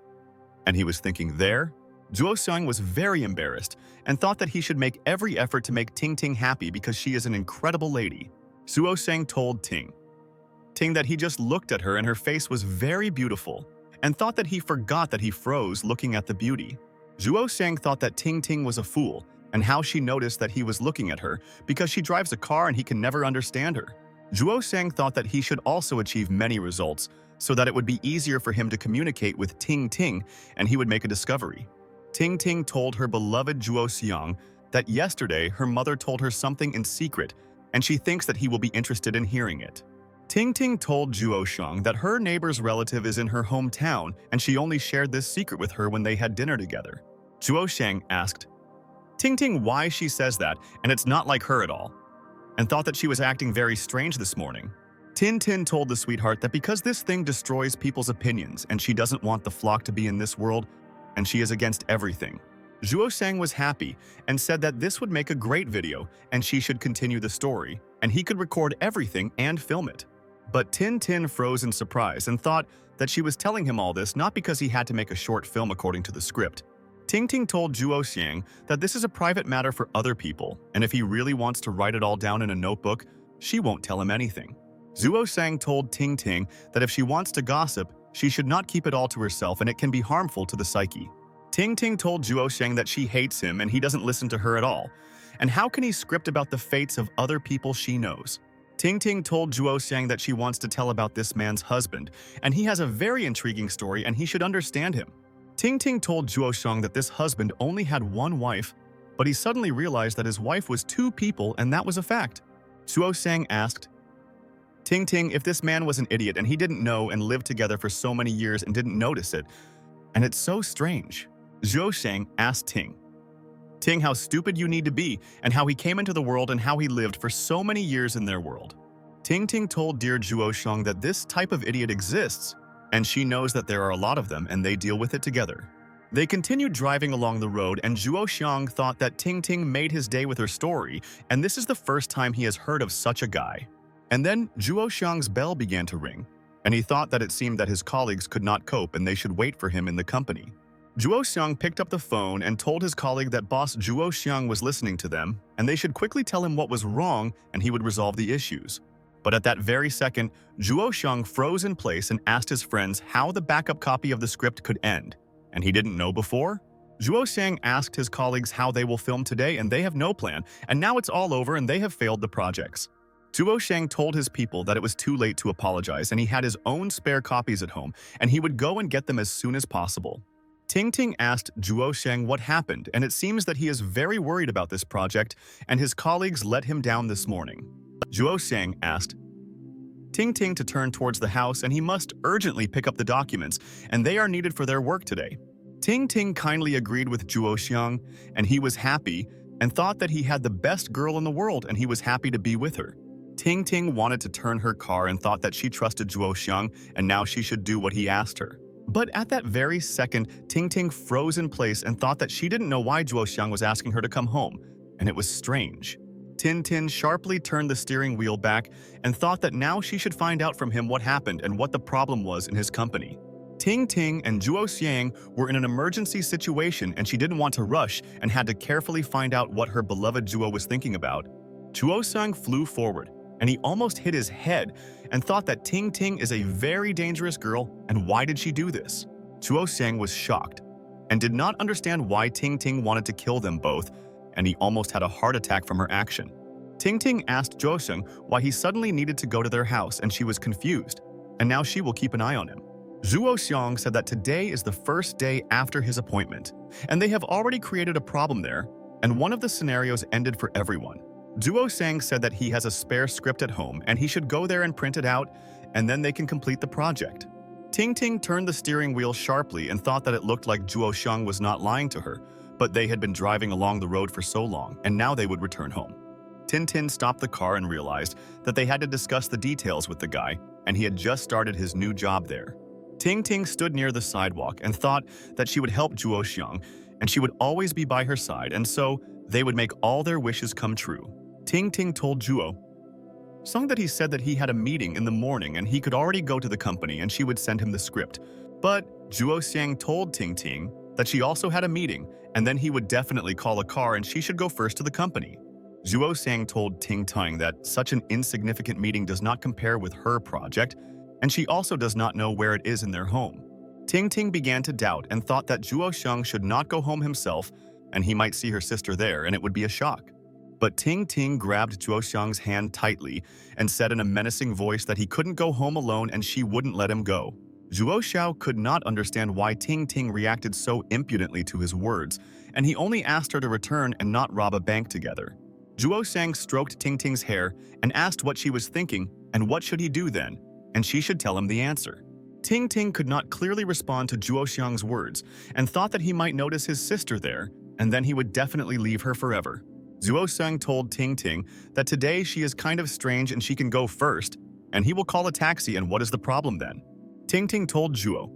And he was thinking there? Zhuo Xiang was very embarrassed and thought that he should make every effort to make Ting Ting happy because she is an incredible lady. Zhuo Xiang told Ting that he just looked at her and her face was very beautiful, and thought that he forgot that he froze looking at the beauty. Zhuo Xiang thought that Ting Ting was a fool, and how she noticed that he was looking at her because she drives a car and he can never understand her. Zhuo Xiang thought that he should also achieve many results so that it would be easier for him to communicate with Ting Ting and he would make a discovery. Ting Ting told her beloved Zhuo Xiang that yesterday her mother told her something in secret and she thinks that he will be interested in hearing it. Ting Ting told Zhuo Xiang that her neighbor's relative is in her hometown and she only shared this secret with her when they had dinner together. Zhuo Xiang asked Ting Ting why she says that and it's not like her at all, and thought that she was acting very strange this morning. Tin Tin told the sweetheart that because this thing destroys people's opinions and she doesn't want the flock to be in this world, and she is against everything. Zhuo Xiang was happy and said that this would make a great video and she should continue the story, and he could record everything and film it. But Tin Tin froze in surprise and thought that she was telling him all this not because he had to make a short film according to the script. Ting Ting told Zhuo Xiang that this is a private matter for other people, and if he really wants to write it all down in a notebook, she won't tell him anything. Zhuo Xiang told Ting Ting that if she wants to gossip, she should not keep it all to herself and it can be harmful to the psyche. Ting Ting told Zhuo Xiang that she hates him and he doesn't listen to her at all, and how can he script about the fates of other people she knows? Ting Ting told Zhuo Xiang that she wants to tell about this man's husband, and he has a very intriguing story and he should understand him. Ting Ting told Zhuo Xiang that this husband only had one wife, but he suddenly realized that his wife was two people and that was a fact. Zhuo Xiang asked Ting Ting if this man was an idiot and he didn't know and lived together for so many years and didn't notice it. And it's so strange. Zhuo Xiang asked Ting how stupid you need to be and how he came into the world and how he lived for so many years in their world. Ting told dear Zhuo Xiang that this type of idiot exists, and she knows that there are a lot of them and they deal with it together. They continued driving along the road and Zhuo Xiang thought that Ting made his day with her story, and this is the first time he has heard of such a guy. And then Zhuo Xiang's bell began to ring, and he thought that it seemed that his colleagues could not cope and they should wait for him in the company. Zhuo Xiang picked up the phone and told his colleague that boss Zhuo Xiang was listening to them and they should quickly tell him what was wrong and he would resolve the issues. But at that very second, Zhuo Xiang froze in place and asked his friends how the backup copy of the script could end. And he didn't know before? Zhuo Xiang asked his colleagues how they will film today and they have no plan, and now it's all over and they have failed the projects. Zhuo Xiang told his people that it was too late to apologize and he had his own spare copies at home and he would go and get them as soon as possible. Ting asked Zhuo Xiang what happened, and it seems that he is very worried about this project and his colleagues let him down this morning. Zhuo Xiang asked Ting to turn towards the house and he must urgently pick up the documents and they are needed for their work today. Ting kindly agreed with Zhuo Xiang and he was happy and thought that he had the best girl in the world and he was happy to be with her. Ting wanted to turn her car and thought that she trusted Zhuo Xiang and now she should do what he asked her. But at that very second, Ting froze in place and thought that she didn't know why Zhuo Xiang was asking her to come home, and it was strange. Tin sharply turned the steering wheel back and thought that now she should find out from him what happened and what the problem was in his company. Ting and Zhuo Xiang were in an emergency situation and she didn't want to rush and had to carefully find out what her beloved Zhuo was thinking about. Zhuo Xiang flew forward and he almost hit his head and thought that Ting is a very dangerous girl and why did she do this? Zhuo Xiang was shocked and did not understand why Ting wanted to kill them both, and he almost had a heart attack from her action. Ting asked Zhuo Xiang why he suddenly needed to go to their house and she was confused, and now she will keep an eye on him. Zhuo Xiang said that today is the first day after his appointment, and they have already created a problem there, and one of the scenarios ended for everyone. Duo Sang said that he has a spare script at home and he should go there and print it out, and then they can complete the project. Ting Ting turned the steering wheel sharply and thought that it looked like Duo Xiang was not lying to her, but they had been driving along the road for so long, and now they would return home. Tin Tin stopped the car and realized that they had to discuss the details with the guy, and he had just started his new job there. Ting Ting stood near the sidewalk and thought that she would help Duo Xiang, and she would always be by her side, and so they would make all their wishes come true. Ting Ting told Duo Xiang that he said that he had a meeting in the morning and he could already go to the company and she would send him the script. But Duo Xiang told Ting Ting that she also had a meeting and then he would definitely call a car and she should go first to the company. Duo Xiang told Ting Ting that such an insignificant meeting does not compare with her project, and she also does not know where it is in their home. Ting Ting began to doubt and thought that Duo Xiang should not go home himself and he might see her sister there and it would be a shock. But Ting Ting grabbed Duo Xiang's hand tightly and said in a menacing voice that he couldn't go home alone and she wouldn't let him go. Duo Xiao could not understand why Ting Ting reacted so impudently to his words, and he only asked her to return and not rob a bank together. Duo Xiang stroked Ting Ting's hair and asked what she was thinking and what should he do then, and she should tell him the answer. Ting Ting could not clearly respond to Duo Xiang's words and thought that he might notice his sister there, and then he would definitely leave her forever. Duo Xiang told Ting Ting that today she is kind of strange and she can go first, and he will call a taxi, and what is the problem then? Ting Ting told Duo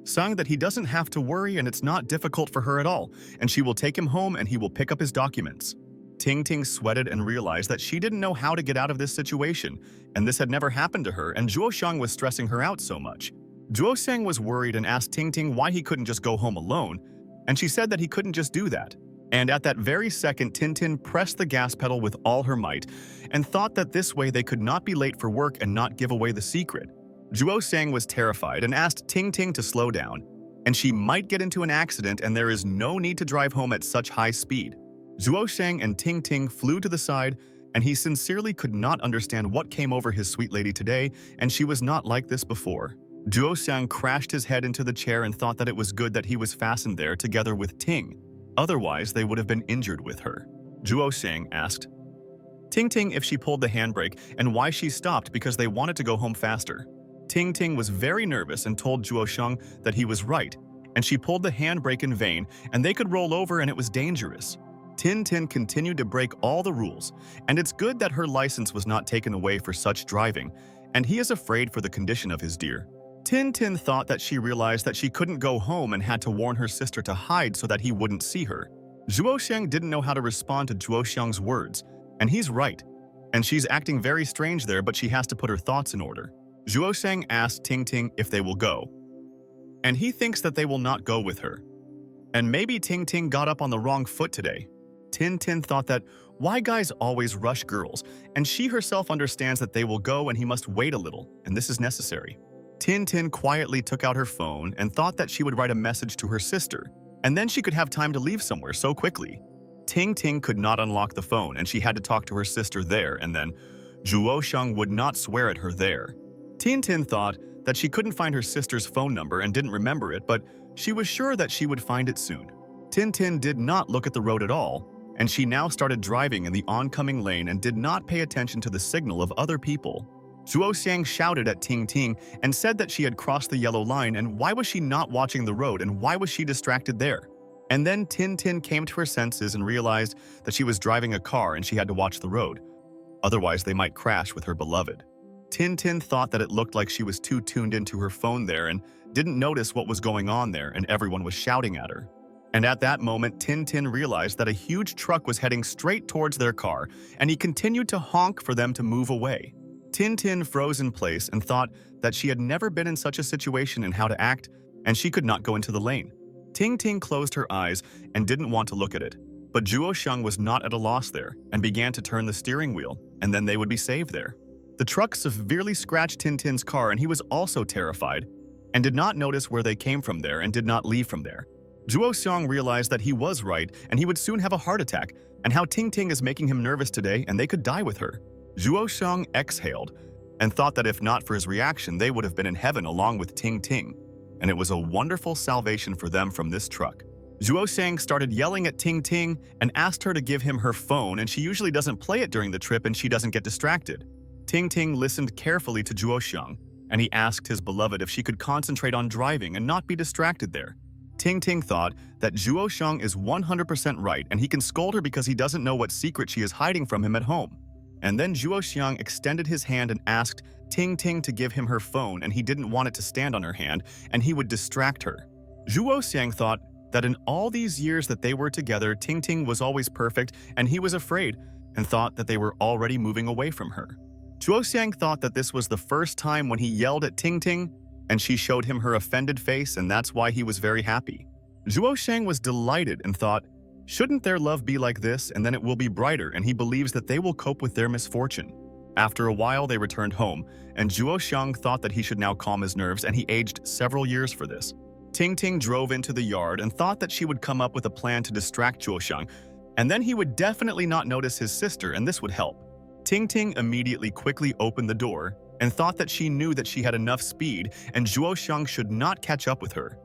Xiang that he doesn't have to worry and it's not difficult for her at all, and she will take him home and he will pick up his documents. Ting Ting sweated and realized that she didn't know how to get out of this situation, and this had never happened to her, and Duo Xiang was stressing her out so much. Duo Xiang was worried and asked Ting Ting why he couldn't just go home alone, and she said that he couldn't just do that. And at that very second, Tin Tin pressed the gas pedal with all her might and thought that this way they could not be late for work and not give away the secret. Duo Xiang was terrified and asked Ting Ting to slow down, and she might get into an accident and there is no need to drive home at such high speed. Duo Xiang and Ting Ting flew to the side, and he sincerely could not understand what came over his sweet lady today, and she was not like this before. Duo Xiang crashed his head into the chair and thought that it was good that he was fastened there together with Ting. Otherwise, they would have been injured with her. Duo Xiang asked Ting Ting if she pulled the handbrake and why she stopped because they wanted to go home faster. Ting Ting was very nervous and told Duo Xiang that he was right, and she pulled the handbrake in vain and they could roll over and it was dangerous. Tin Tin continued to break all the rules, and it's good that her license was not taken away for such driving, and he is afraid for the condition of his deer. Tin Tin thought that she realized that she couldn't go home and had to warn her sister to hide so that he wouldn't see her. Duo Xiang didn't know how to respond to Duo Xiang's words, and he's right. And she's acting very strange there, but she has to put her thoughts in order. Duo Xiang asked Ting Ting if they will go, and he thinks that they will not go with her. And maybe Ting Ting got up on the wrong foot today. Tin Tin thought that why guys always rush girls, and she herself understands that they will go and he must wait a little, and this is necessary. Tin Tin quietly took out her phone and thought that she would write a message to her sister, and then she could have time to leave somewhere so quickly. Ting Ting could not unlock the phone and she had to talk to her sister there, and then Duo Xiang would not swear at her there. Tin Tin thought that she couldn't find her sister's phone number and didn't remember it, but she was sure that she would find it soon. Tin Tin did not look at the road at all, and she now started driving in the oncoming lane and did not pay attention to the signal of other people. Duo Xiang shouted at Ting Ting and said that she had crossed the yellow line, and why was she not watching the road and why was she distracted there? And then Tin Tin came to her senses and realized that she was driving a car and she had to watch the road. Otherwise, they might crash with her beloved. Tin Tin thought that it looked like she was too tuned into her phone there and didn't notice what was going on there, and everyone was shouting at her. And at that moment, Tin Tin realized that a huge truck was heading straight towards their car, and he continued to honk for them to move away. Tin Tin froze in place and thought that she had never been in such a situation and how to act, and she could not go into the lane. Ting Ting closed her eyes and didn't want to look at it, but Duo Xiang was not at a loss there and began to turn the steering wheel, and then they would be saved there. The truck severely scratched Tin Tin's car, and he was also terrified and did not notice where they came from there and did not leave from there. Duo Xiang realized that he was right and he would soon have a heart attack, and how Ting Ting is making him nervous today and they could die with her. Duo Xiang exhaled and thought that if not for his reaction, they would have been in heaven along with Ting Ting, and it was a wonderful salvation for them from this truck. Zhuo Xiang started yelling at Ting Ting and asked her to give him her phone, and she usually doesn't play it during the trip and she doesn't get distracted. Ting Ting listened carefully to Zhuo Xiang, and he asked his beloved if she could concentrate on driving and not be distracted there. Ting Ting thought that Zhuo Xiang is 100% right and he can scold her because he doesn't know what secret she is hiding from him at home. And then Zhuo Xiang extended his hand and asked Ting Ting to give him her phone, and he didn't want it to stand on her hand and he would distract her. Zhuo Xiang thought that in all these years that they were together, Ting Ting was always perfect and he was afraid and thought that they were already moving away from her. Zhuo Xiang thought that this was the first time when he yelled at Ting Ting and she showed him her offended face, and that's why he was very happy. Zhuo Xiang was delighted and thought, shouldn't their love be like this, and then it will be brighter, and he believes that they will cope with their misfortune. After a while, they returned home, and Zhuo Xiang thought that he should now calm his nerves, and he aged several years for this. Ting Ting drove into the yard and thought that she would come up with a plan to distract Zhuo Xiang, and then he would definitely not notice his sister, and this would help. Ting Ting immediately quickly opened the door and thought that she knew that she had enough speed and Zhuo Xiang should not catch up with her.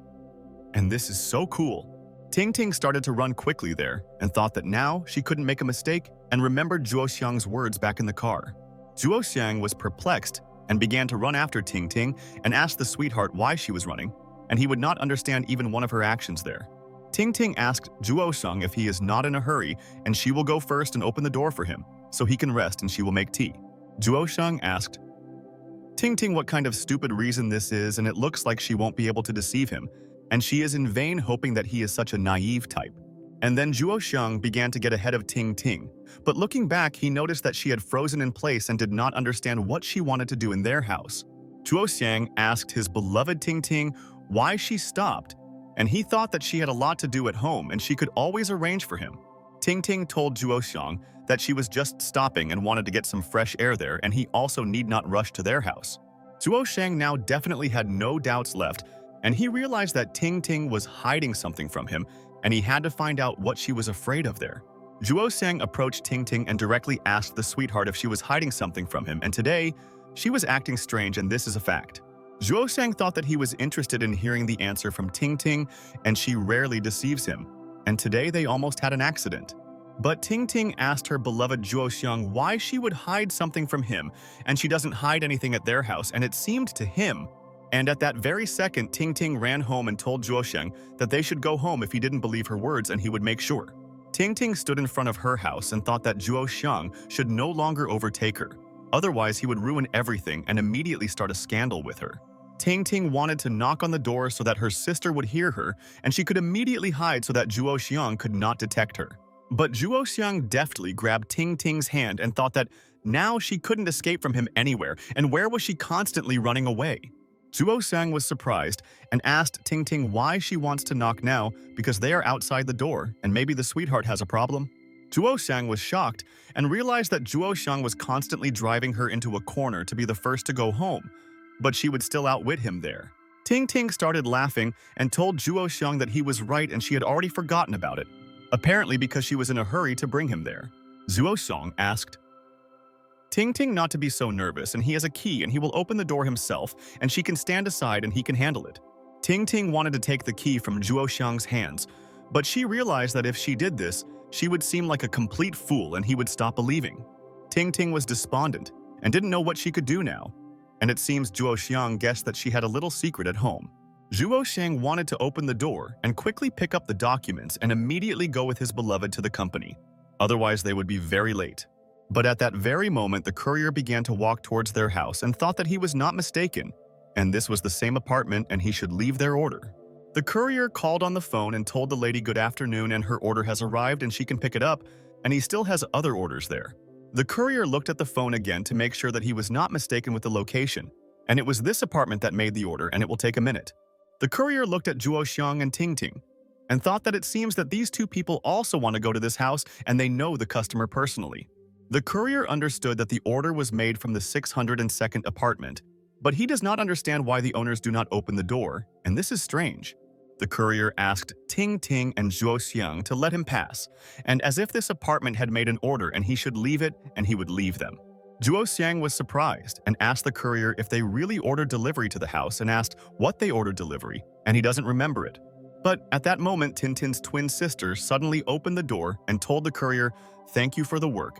And this is so cool. Ting Ting started to run quickly there and thought that now she couldn't make a mistake and remembered Zhuo Xiang's words back in the car. Zhuo Xiang was perplexed and began to run after Ting Ting and asked the sweetheart why she was running, and he would not understand even one of her actions there. Ting Ting asked Zhuo Xiang if he is not in a hurry and she will go first and open the door for him so he can rest and she will make tea. Zhuo Xiang asked Ting Ting what kind of stupid reason this is, and it looks like she won't be able to deceive him, and she is in vain hoping that he is such a naive type. And then Zhuo Xiang began to get ahead of Ting Ting, but looking back he noticed that she had frozen in place and did not understand what she wanted to do in their house. Zhuo Xiang asked his beloved Ting Ting why she stopped, and he thought that she had a lot to do at home and she could always arrange for him. Ting Ting told Zhuo Xiang that she was just stopping and wanted to get some fresh air there, and he also need not rush to their house. Zhuo Xiang now definitely had no doubts left, and he realized that Ting Ting was hiding something from him, and he had to find out what she was afraid of there. Zhuo Xiang approached Ting Ting and directly asked the sweetheart if she was hiding something from him, and today, she was acting strange, and this is a fact. Zhuo Xiang thought that he was interested in hearing the answer from Ting Ting, and she rarely deceives him, and today they almost had an accident. But Ting Ting asked her beloved Zhuo Xiang why she would hide something from him, and she doesn't hide anything at their house, and it seemed to him. And at that very second, Ting Ting ran home and told Zhuo Xiang that they should go home if he didn't believe her words and he would make sure. Ting Ting stood in front of her house and thought that Zhuo Xiang should no longer overtake her. Otherwise, he would ruin everything and immediately start a scandal with her. Ting Ting wanted to knock on the door so that her sister would hear her, and she could immediately hide so that Zhuo Xiang could not detect her. But Zhuo Xiang deftly grabbed Ting Ting's hand and thought that now she couldn't escape from him anywhere, and where was she constantly running away? Zhuo Xiang was surprised and asked Ting Ting why she wants to knock now because they are outside the door and maybe the sweetheart has a problem. Zhuo Xiang was shocked and realized that Zhuo Xiang was constantly driving her into a corner to be the first to go home, but she would still outwit him there. Ting Ting started laughing and told Zhuo Xiang that he was right and she had already forgotten about it, apparently because she was in a hurry to bring him there. Zhuo Xiang asked Ting Ting not to be so nervous, and he has a key and he will open the door himself and she can stand aside and he can handle it. Ting Ting wanted to take the key from Zhuo Xiang's hands, but she realized that if she did this, she would seem like a complete fool and he would stop believing. Ting Ting was despondent and didn't know what she could do now, and it seems Zhuo Xiang guessed that she had a little secret at home. Zhuo Xiang wanted to open the door and quickly pick up the documents and immediately go with his beloved to the company. Otherwise, they would be very late. But at that very moment, the courier began to walk towards their house and thought that he was not mistaken, and this was the same apartment and he should leave their order. The courier called on the phone and told the lady good afternoon and her order has arrived and she can pick it up, and he still has other orders there. The courier looked at the phone again to make sure that he was not mistaken with the location, and it was this apartment that made the order and it will take a minute. The courier looked at Zhuo Xiang and Ting Ting and thought that it seems that these two people also want to go to this house and they know the customer personally. The courier understood that the order was made from the 602nd apartment, but he does not understand why the owners do not open the door, and this is strange. The courier asked Ting Ting and Zhuo Xiang to let him pass, and as if this apartment had made an order and he should leave it and he would leave them. Zhuo Xiang was surprised and asked the courier if they really ordered delivery to the house and asked what they ordered delivery, and he doesn't remember it. But at that moment, Tintin's twin sister suddenly opened the door and told the courier, "Thank you for the work."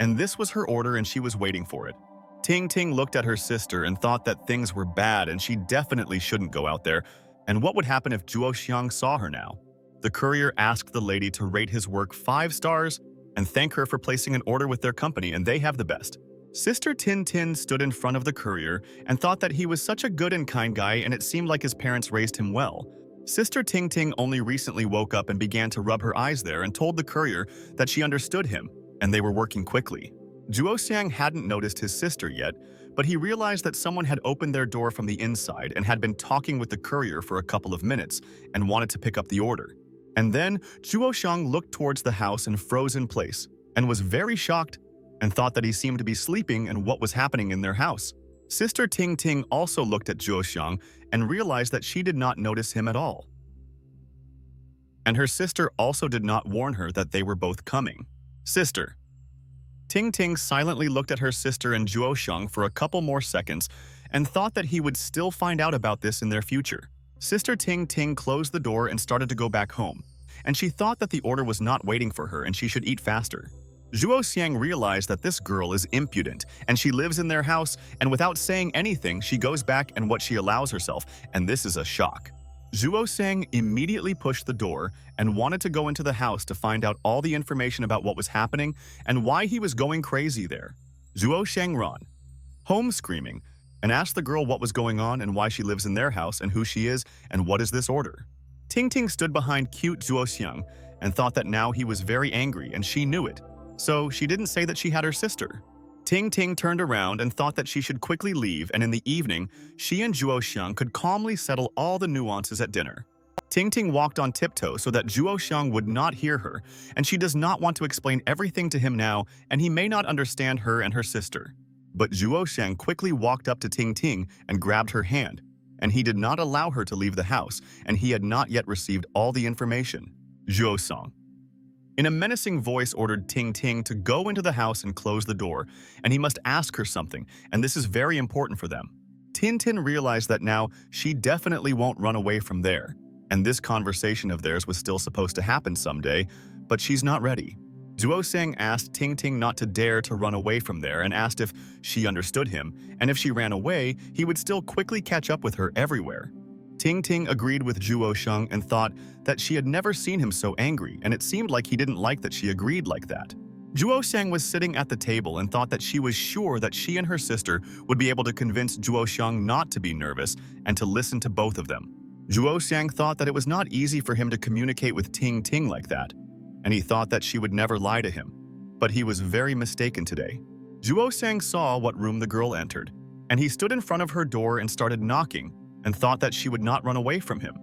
And this was her order and she was waiting for it. Ting Ting looked at her sister and thought that things were bad and she definitely shouldn't go out there. And what would happen if Zhuo Xiang saw her now? The courier asked the lady to rate his work 5 stars and thank her for placing an order with their company, and they have the best. Sister Tin Tin stood in front of the courier and thought that he was such a good and kind guy, and it seemed like his parents raised him well. Sister Ting Ting only recently woke up and began to rub her eyes there and told the courier that she understood him, and they were working quickly. Zhuo Xiang hadn't noticed his sister yet, but he realized that someone had opened their door from the inside and had been talking with the courier for a couple of minutes and wanted to pick up the order. And then Zhuo Xiang looked towards the house and froze in place and was very shocked and thought that he seemed to be sleeping and what was happening in their house. Sister Ting Ting also looked at Zhuo Xiang and realized that she did not notice him at all. And her sister also did not warn her that they were both coming. Sister. Ting Ting silently looked at her sister and Zhuo Xiang for a couple more seconds and thought that he would still find out about this in their future. Sister Ting Ting closed the door and started to go back home, and she thought that the order was not waiting for her and she should eat faster. Zhuo Xiang realized that this girl is impudent and she lives in their house, and without saying anything, she goes back and what she allows herself, and this is a shock. Zhuo Xiang immediately pushed the door and wanted to go into the house to find out all the information about what was happening and why he was going crazy there. Zhuo Xiang ran home screaming and asked the girl what was going on and why she lives in their house and who she is and what is this order. Ting Ting stood behind cute Zhuo Xiang and thought that now he was very angry and she knew it, so she didn't say that she had her sister. Ting Ting turned around and thought that she should quickly leave, and in the evening, she and Zhuo Xiang could calmly settle all the nuances at dinner. Ting Ting walked on tiptoe so that Zhuo Xiang would not hear her, and she does not want to explain everything to him now, and he may not understand her and her sister. But Zhuo Xiang quickly walked up to Ting Ting and grabbed her hand, and he did not allow her to leave the house, and he had not yet received all the information. Zhuo Xiang, in a menacing voice, ordered Ting Ting to go into the house and close the door, and he must ask her something, and this is very important for them. Tin Tin realized that now she definitely won't run away from there, and this conversation of theirs was still supposed to happen someday, but she's not ready. Zhuo Xiang asked Ting Ting not to dare to run away from there and asked if she understood him, and if she ran away, he would still quickly catch up with her everywhere. Ting Ting agreed with Zhuo Xiang and thought that she had never seen him so angry, and it seemed like he didn't like that she agreed like that. Zhuo Xiang was sitting at the table and thought that she was sure that she and her sister would be able to convince Zhuo Xiang not to be nervous and to listen to both of them. Zhuo Xiang thought that it was not easy for him to communicate with Ting Ting like that, and he thought that she would never lie to him. But he was very mistaken today. Zhuo Xiang saw what room the girl entered, and he stood in front of her door and started knocking, and thought that she would not run away from him.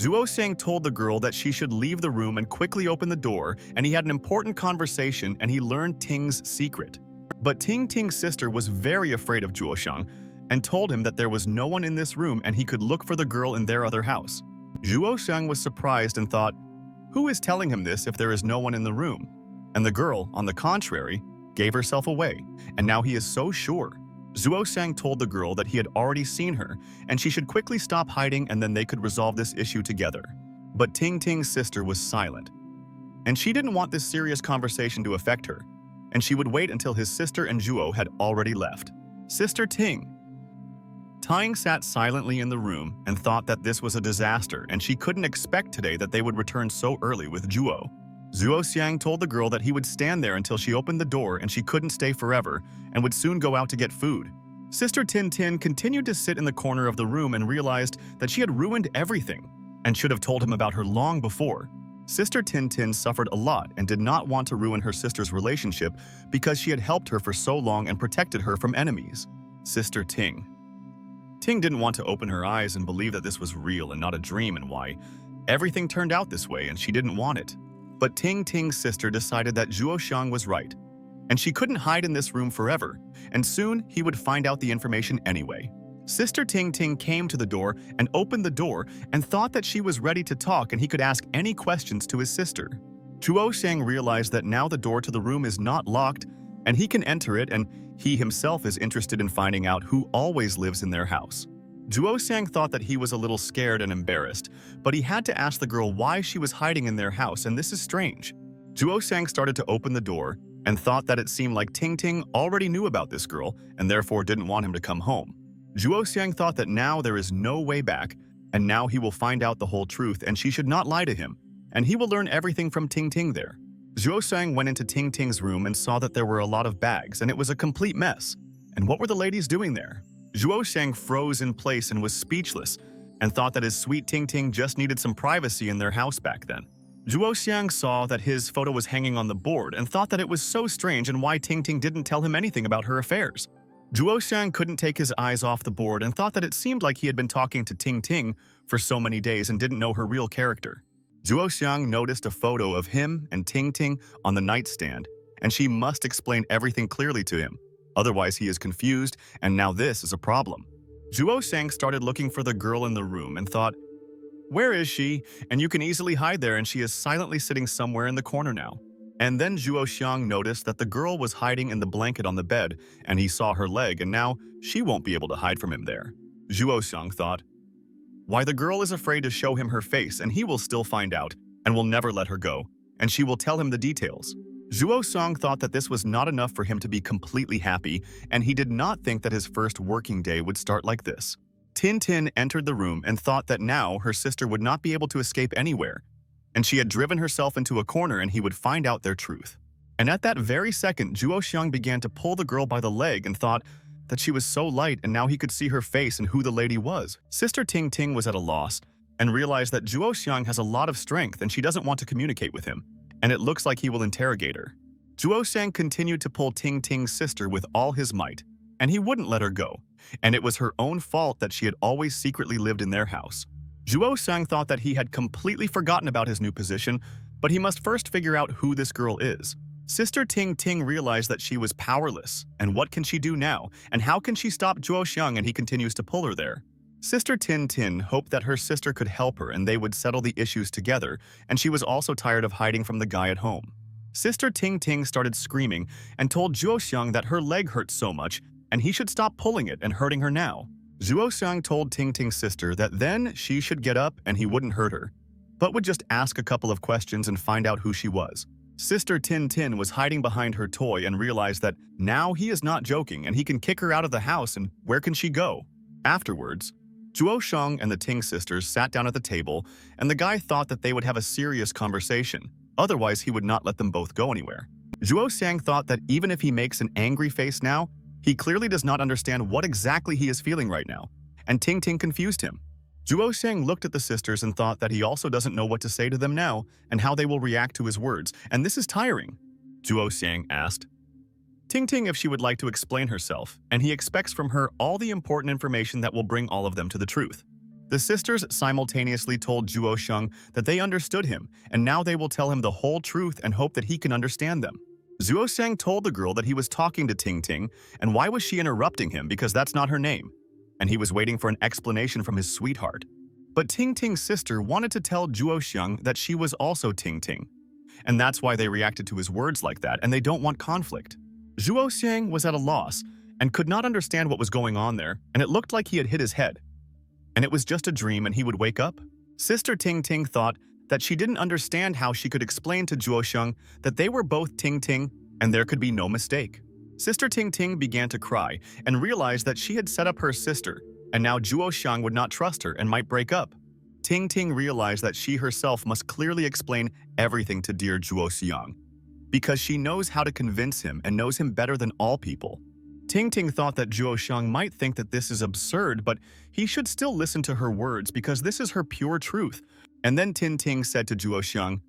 Zhuo Xiang told the girl that she should leave the room and quickly open the door, and he had an important conversation and he learned Ting's secret. But Ting Ting's sister was very afraid of Zhuo Xiang and told him that there was no one in this room and he could look for the girl in their other house. Zhuo Xiang was surprised and thought, who is telling him this if there is no one in the room? And the girl, on the contrary, gave herself away, and now he is so sure. Zhuo Xiang told the girl that he had already seen her, and she should quickly stop hiding and then they could resolve this issue together. But Ting Ting's sister was silent, and she didn't want this serious conversation to affect her, and she would wait until his sister and Zhuo had already left. Sister Ting. Ting sat silently in the room and thought that this was a disaster, and she couldn't expect today that they would return so early with Zhuo. Zhuo Xiang told the girl that he would stand there until she opened the door and she couldn't stay forever and would soon go out to get food. Sister Tin Tin continued to sit in the corner of the room and realized that she had ruined everything and should have told him about her long before. Sister Tin Tin suffered a lot and did not want to ruin her sister's relationship because she had helped her for so long and protected her from enemies. Sister Ting. Ting didn't want to open her eyes and believe that this was real and not a dream, and why everything turned out this way, and she didn't want it. But Ting Ting's sister decided that Zhuo Xiang was right, and she couldn't hide in this room forever, and soon he would find out the information anyway. Sister Ting Ting came to the door and opened the door and thought that she was ready to talk and he could ask any questions to his sister. Zhuo Xiang realized that now the door to the room is not locked and he can enter it, and he himself is interested in finding out who always lives in their house. Zhuo Xiang thought that he was a little scared and embarrassed, but he had to ask the girl why she was hiding in their house, and this is strange. Zhuo Xiang started to open the door and thought that it seemed like Ting Ting already knew about this girl and therefore didn't want him to come home. Zhuo Xiang thought that now there is no way back, and now he will find out the whole truth and she should not lie to him, and he will learn everything from Ting Ting there. Zhuo Xiang went into Ting Ting's room and saw that there were a lot of bags and it was a complete mess. And what were the ladies doing there? Zhuo Xiang froze in place and was speechless and thought that his sweet Ting Ting just needed some privacy in their house back then. Zhuo Xiang saw that his photo was hanging on the board and thought that it was so strange and why Ting Ting didn't tell him anything about her affairs. Zhuo Xiang couldn't take his eyes off the board and thought that it seemed like he had been talking to Ting Ting for so many days and didn't know her real character. Zhuo Xiang noticed a photo of him and Ting Ting on the nightstand, and she must explain everything clearly to him. Otherwise, he is confused, and now this is a problem. Zhuo Xiang started looking for the girl in the room and thought, "Where is she? And you can easily hide there, and she is silently sitting somewhere in the corner now." And then Zhuo Xiang noticed that the girl was hiding in the blanket on the bed, and he saw her leg, and now she won't be able to hide from him there. Zhuo Xiang thought, "Why, the girl is afraid to show him her face, and he will still find out, and will never let her go, and she will tell him the details." Zhuo Xiang thought that this was not enough for him to be completely happy, and he did not think that his first working day would start like this. Tin Tin entered the room and thought that now her sister would not be able to escape anywhere, and she had driven herself into a corner and he would find out their truth. And at that very second, Zhuo Xiang began to pull the girl by the leg and thought that she was so light and now he could see her face and who the lady was. Sister Ting Ting was at a loss and realized that Zhuo Xiang has a lot of strength and she doesn't want to communicate with him, and it looks like he will interrogate her. Zhuo Xiang continued to pull Ting Ting's sister with all his might, and he wouldn't let her go, and it was her own fault that she had always secretly lived in their house. Zhuo Xiang thought that he had completely forgotten about his new position, but he must first figure out who this girl is. Sister Ting Ting realized that she was powerless, and what can she do now, and how can she stop Zhuo Xiang, and he continues to pull her there. Sister Tin Tin hoped that her sister could help her and they would settle the issues together, and she was also tired of hiding from the guy at home. Sister Ting Ting started screaming and told Zhuo Xiang that her leg hurt so much and he should stop pulling it and hurting her now. Zhuo Xiang told Ting Ting's sister that then she should get up and he wouldn't hurt her, but would just ask a couple of questions and find out who she was. Sister Tin Tin was hiding behind her toy and realized that now he is not joking and he can kick her out of the house, and where can she go? Afterwards, Zhuo Xiang and the Ting sisters sat down at the table, and the guy thought that they would have a serious conversation. Otherwise, he would not let them both go anywhere. Zhuo Xiang thought that even if he makes an angry face now, he clearly does not understand what exactly he is feeling right now, and Ting Ting confused him. Zhuo Xiang looked at the sisters and thought that he also doesn't know what to say to them now and how they will react to his words, and this is tiring. Zhuo Xiang asked Ting Ting if she would like to explain herself, and he expects from her all the important information that will bring all of them to the truth. The sisters simultaneously told Zhuo Xiang that they understood him, and now they will tell him the whole truth and hope that he can understand them. Zhuo Xiang told the girl that he was talking to Ting Ting, and why was she interrupting him because that's not her name, and he was waiting for an explanation from his sweetheart. But Ting Ting's sister wanted to tell Zhuo Xiang that she was also Ting Ting, and that's why they reacted to his words like that, and they don't want conflict. Zhuo Xiang was at a loss and could not understand what was going on there, and it looked like he had hit his head. And it was just a dream and he would wake up. Sister Ting Ting thought that she didn't understand how she could explain to Zhuo Xiang that they were both Ting Ting and there could be no mistake. Sister Ting Ting began to cry and realized that she had set up her sister, and now Zhuo Xiang would not trust her and might break up. Ting Ting realized that she herself must clearly explain everything to dear Zhuo Xiang, because she knows how to convince him and knows him better than all people. Ting Ting thought that Zhuo Xiang might think that this is absurd, but he should still listen to her words because this is her pure truth. And then Tin Ting said to Zhuo Xiang,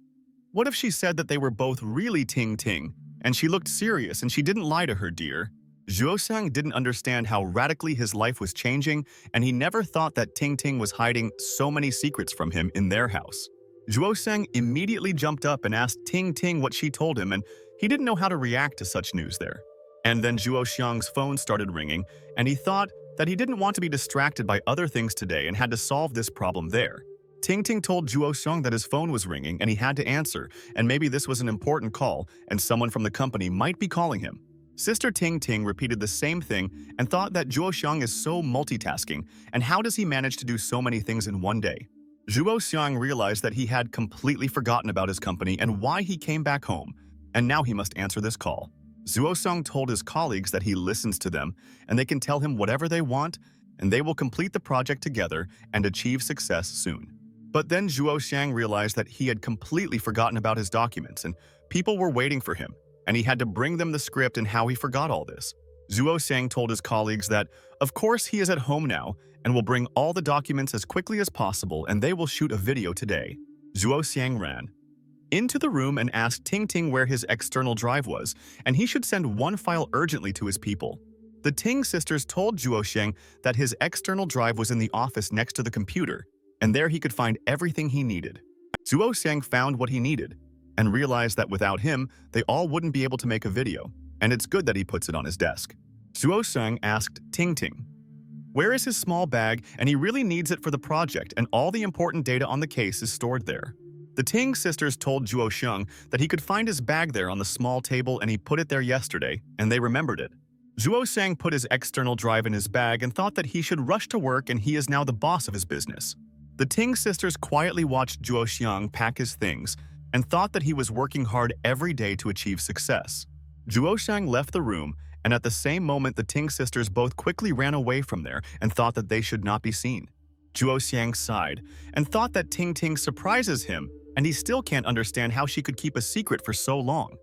"What if she said that they were both really Ting Ting, and she looked serious and she didn't lie to her, dear?" Zhuo Xiang didn't understand how radically his life was changing, and he never thought that Ting Ting was hiding so many secrets from him in their house. Zhuo Xiang immediately jumped up and asked Ting Ting what she told him, and he didn't know how to react to such news there. And then Zhuo Xiang's phone started ringing, and he thought that he didn't want to be distracted by other things today and had to solve this problem there. Ting Ting told Zhuo Xiang that his phone was ringing and he had to answer, and maybe this was an important call and someone from the company might be calling him. Sister Ting Ting repeated the same thing and thought that Zhuo Xiang is so multitasking, and how does he manage to do so many things in one day? Zhuo Xiang realized that he had completely forgotten about his company and why he came back home, and now he must answer this call. Zhuo Xiang told his colleagues that he listens to them, and they can tell him whatever they want, and they will complete the project together and achieve success soon. But then Zhuo Xiang realized that he had completely forgotten about his documents, and people were waiting for him, and he had to bring them the script and how he forgot all this. Zhuo Xiang told his colleagues that, of course, he is at home now and will bring all the documents as quickly as possible, and they will shoot a video today. Zhuo Xiang ran into the room and asked Ting Ting where his external drive was, and he should send one file urgently to his people. The Ting sisters told Zhuo Xiang that his external drive was in the office next to the computer, and there he could find everything he needed. Zhuo Xiang found what he needed, and realized that without him, they all wouldn't be able to make a video, and it's good that he puts it on his desk. Zhuo Xiang asked Ting Ting, where is his small bag, and he really needs it for the project, and all the important data on the case is stored there. The Ting sisters told Zhuo Xiang that he could find his bag there on the small table, and he put it there yesterday, and they remembered it. Zhuo Xiang put his external drive in his bag and thought that he should rush to work, and he is now the boss of his business. The Ting sisters quietly watched Zhuo Xiang pack his things and thought that he was working hard every day to achieve success. Zhuo Xiang left the room, and at the same moment the Ting sisters both quickly ran away from there and thought that they should not be seen. Zhuo Xiang sighed and thought that Ting Ting surprises him, and he still can't understand how she could keep a secret for so long.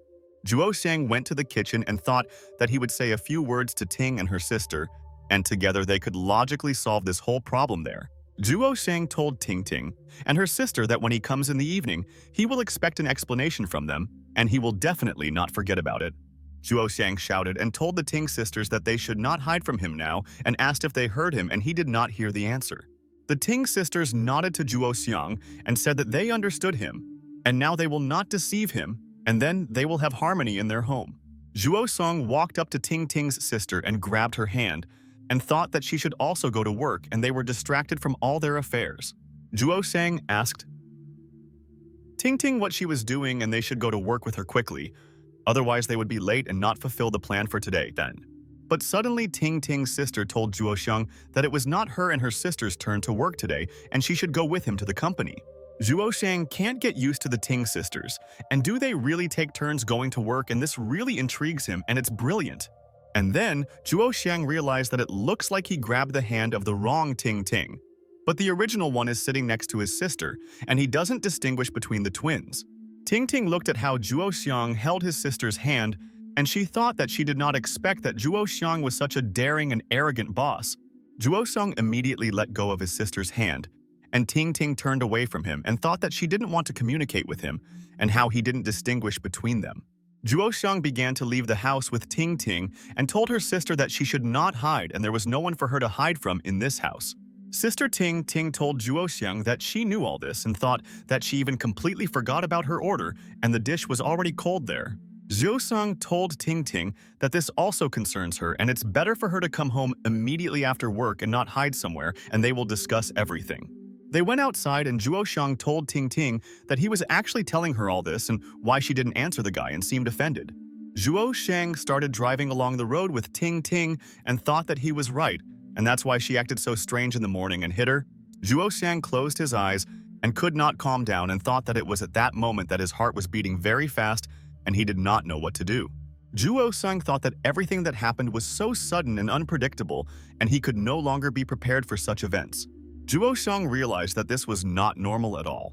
Zhuo Xiang went to the kitchen and thought that he would say a few words to Ting and her sister, and together they could logically solve this whole problem there. Zhuo Xiang told Ting Ting and her sister that when he comes in the evening, he will expect an explanation from them, and he will definitely not forget about it. Zhuo Xiang shouted and told the Ting sisters that they should not hide from him now and asked if they heard him, and he did not hear the answer. The Ting sisters nodded to Zhuo Xiang and said that they understood him, and now they will not deceive him, and then they will have harmony in their home. Zhuo Xiang walked up to Ting Ting's sister and grabbed her hand, and thought that she should also go to work, and they were distracted from all their affairs. Zhuo Xiang asked Ting Ting what she was doing, and they should go to work with her quickly, otherwise they would be late and not fulfill the plan for today then. But suddenly Ting Ting's sister told Zhuo Xiang that it was not her and her sister's turn to work today, and she should go with him to the company. Zhuo Xiang can't get used to the Ting sisters, and do they really take turns going to work, and this really intrigues him, and it's brilliant. And then, Zhuo Xiang realized that it looks like he grabbed the hand of the wrong Ting Ting. But the original one is sitting next to his sister, and he doesn't distinguish between the twins. Ting Ting looked at how Zhuo Xiang held his sister's hand, and she thought that she did not expect that Zhuo Xiang was such a daring and arrogant boss. Zhuo Xiang immediately let go of his sister's hand, and Ting Ting turned away from him and thought that she didn't want to communicate with him, and how he didn't distinguish between them. Zhuo Xiang began to leave the house with Ting Ting and told her sister that she should not hide, and there was no one for her to hide from in this house. Sister Ting Ting told Zhuo Xiang that she knew all this and thought that she even completely forgot about her order, and the dish was already cold there. Zhuo Xiang told Ting Ting that this also concerns her, and it's better for her to come home immediately after work and not hide somewhere, and they will discuss everything. They went outside, and Zhuo Xiang told Ting Ting that he was actually telling her all this and why she didn't answer the guy and seemed offended. Zhuo Xiang started driving along the road with Ting Ting and thought that he was right, and that's why she acted so strange in the morning and hit her. Zhuo Xiang closed his eyes and could not calm down and thought that it was at that moment that his heart was beating very fast and he did not know what to do. Zhuo Xiang thought that everything that happened was so sudden and unpredictable, and he could no longer be prepared for such events. Zhuo Xiang realized that this was not normal at all,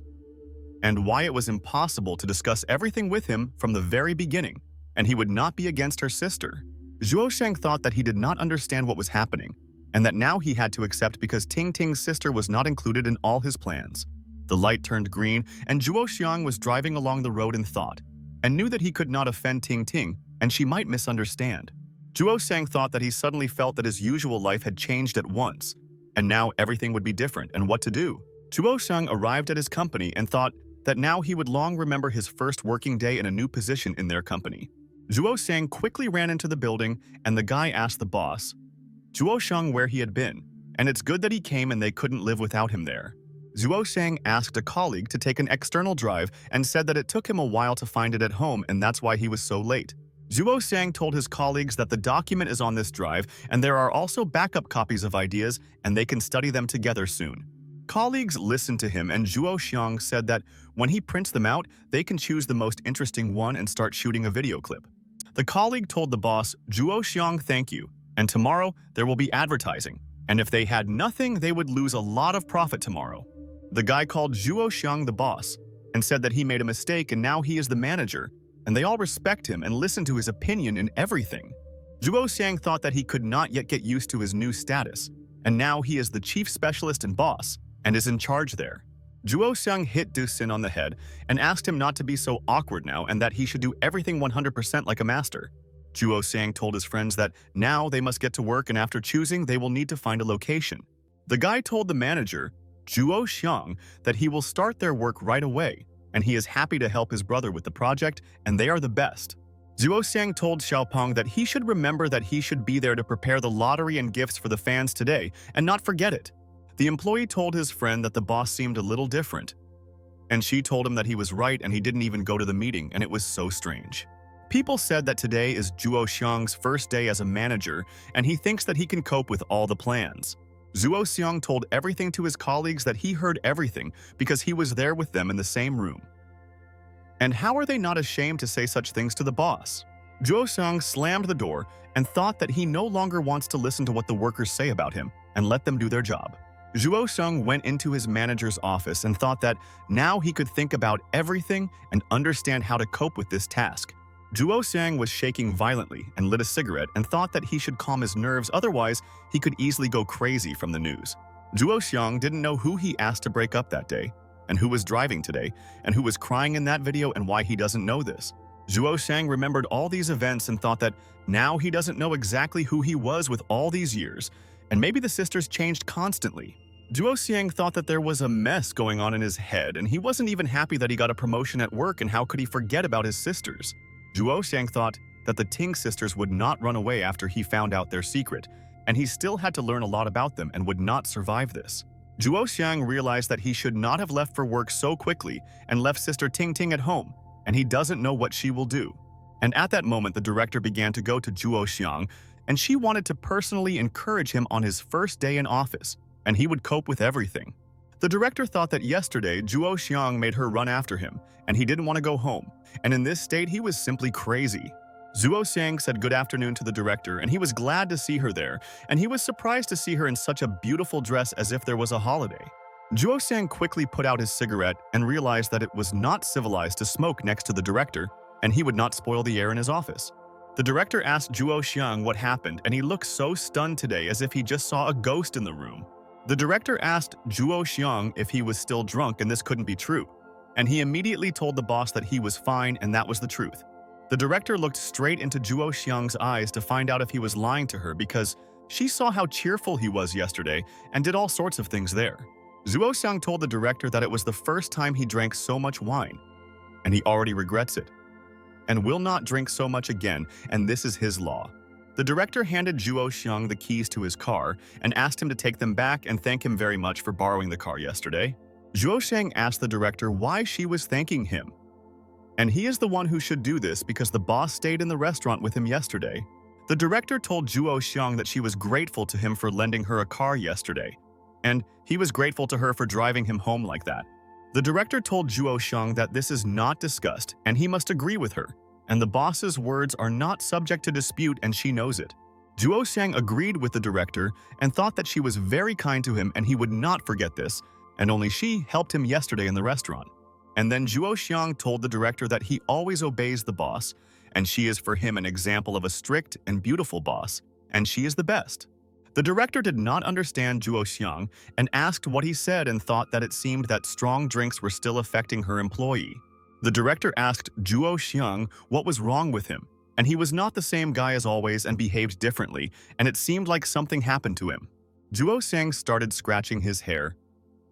and why it was impossible to discuss everything with him from the very beginning, and he would not be against her sister. Zhuo Xiang thought that he did not understand what was happening, and that now he had to accept because Ting Ting's sister was not included in all his plans. The light turned green, and Zhuo Xiang was driving along the road in thought, and knew that he could not offend Ting Ting, and she might misunderstand. Zhuo Xiang thought that he suddenly felt that his usual life had changed at once, and now everything would be different, and what to do. Zhuo Xiang arrived at his company and thought that now he would long remember his first working day in a new position in their company. Zhuo Xiang quickly ran into the building, and the guy asked the boss, Zhuo Xiang, where he had been, and it's good that he came and they couldn't live without him there. Zhuo Xiang asked a colleague to take an external drive and said that it took him a while to find it at home, and that's why he was so late. Zhuo Xiang told his colleagues that the document is on this drive and there are also backup copies of ideas and they can study them together soon. Colleagues listened to him and Zhuo Xiang said that when he prints them out, they can choose the most interesting one and start shooting a video clip. The colleague told the boss, Zhuo Xiang, thank you, and tomorrow there will be advertising, and if they had nothing, they would lose a lot of profit tomorrow. The guy called Zhuo Xiang the boss and said that he made a mistake and now he is the manager, and they all respect him and listen to his opinion in everything. Zhuo Xiang thought that he could not yet get used to his new status, and now he is the chief specialist and boss, and is in charge there. Zhuo Xiang hit Du Xin on the head and asked him not to be so awkward now and that he should do everything 100% like a master. Zhuo Xiang told his friends that now they must get to work and after choosing, they will need to find a location. The guy told the manager, Zhuo Xiang, that he will start their work right away, and he is happy to help his brother with the project, and they are the best. Zhuo Xiang told Xiaopeng that he should remember that he should be there to prepare the lottery and gifts for the fans today and not forget it. The employee told his friend that the boss seemed a little different, and she told him that he was right and he didn't even go to the meeting, and it was so strange. People said that today is Zhuo Xiang's first day as a manager, and he thinks that he can cope with all the plans. Zhuo Xiang told everything to his colleagues that he heard everything because he was there with them in the same room. And how are they not ashamed to say such things to the boss? Zhuo Xiang slammed the door and thought that he no longer wants to listen to what the workers say about him and let them do their job. Zhuo Xiang went into his manager's office and thought that now he could think about everything and understand how to cope with this task. Zhuo Xiang was shaking violently and lit a cigarette and thought that he should calm his nerves, otherwise he could easily go crazy from the news. Zhuo Xiang didn't know who he asked to break up that day, and who was driving today, and who was crying in that video and why he doesn't know this. Zhuo Xiang remembered all these events and thought that now he doesn't know exactly who he was with all these years, and maybe the sisters changed constantly. Zhuo Xiang thought that there was a mess going on in his head, and he wasn't even happy that he got a promotion at work, and how could he forget about his sisters? Zhuo Xiang thought that the Ting sisters would not run away after he found out their secret, and he still had to learn a lot about them and would not survive this. Zhuo Xiang realized that he should not have left for work so quickly and left Sister Ting Ting at home, and he doesn't know what she will do. And at that moment, the director began to go to Zhuo Xiang, and she wanted to personally encourage him on his first day in office, and he would cope with everything. The director thought that yesterday, Zhuo Xiang made her run after him, and he didn't want to go home, and in this state, he was simply crazy. Zhuo Xiang said good afternoon to the director, and he was glad to see her there, and he was surprised to see her in such a beautiful dress as if there was a holiday. Zhuo Xiang quickly put out his cigarette and realized that it was not civilized to smoke next to the director, and he would not spoil the air in his office. The director asked Zhuo Xiang what happened, and he looked so stunned today as if he just saw a ghost in the room. The director asked Zhuo Xiang if he was still drunk, and this couldn't be true, and he immediately told the boss that he was fine and that was the truth. The director looked straight into Zhuo Xiang's eyes to find out if he was lying to her because she saw how cheerful he was yesterday and did all sorts of things there. Zhuo Xiang told the director that it was the first time he drank so much wine, and he already regrets it, and will not drink so much again, and this is his law. The director handed Zhuo Xiang the keys to his car and asked him to take them back and thank him very much for borrowing the car yesterday. Zhuo Xiang asked the director why she was thanking him, and he is the one who should do this because the boss stayed in the restaurant with him yesterday. The director told Zhuo Xiang that she was grateful to him for lending her a car yesterday, and he was grateful to her for driving him home like that. The director told Zhuo Xiang that this is not discussed and he must agree with her, and the boss's words are not subject to dispute and she knows it. Zhuo Xiang agreed with the director and thought that she was very kind to him and he would not forget this, and only she helped him yesterday in the restaurant. And then Zhuo Xiang told the director that he always obeys the boss, and she is for him an example of a strict and beautiful boss, and she is the best. The director did not understand Zhuo Xiang and asked what he said and thought that it seemed that strong drinks were still affecting her employee. The director asked Zhuo Xiang what was wrong with him, and he was not the same guy as always and behaved differently, and it seemed like something happened to him. Zhuo Xiang started scratching his hair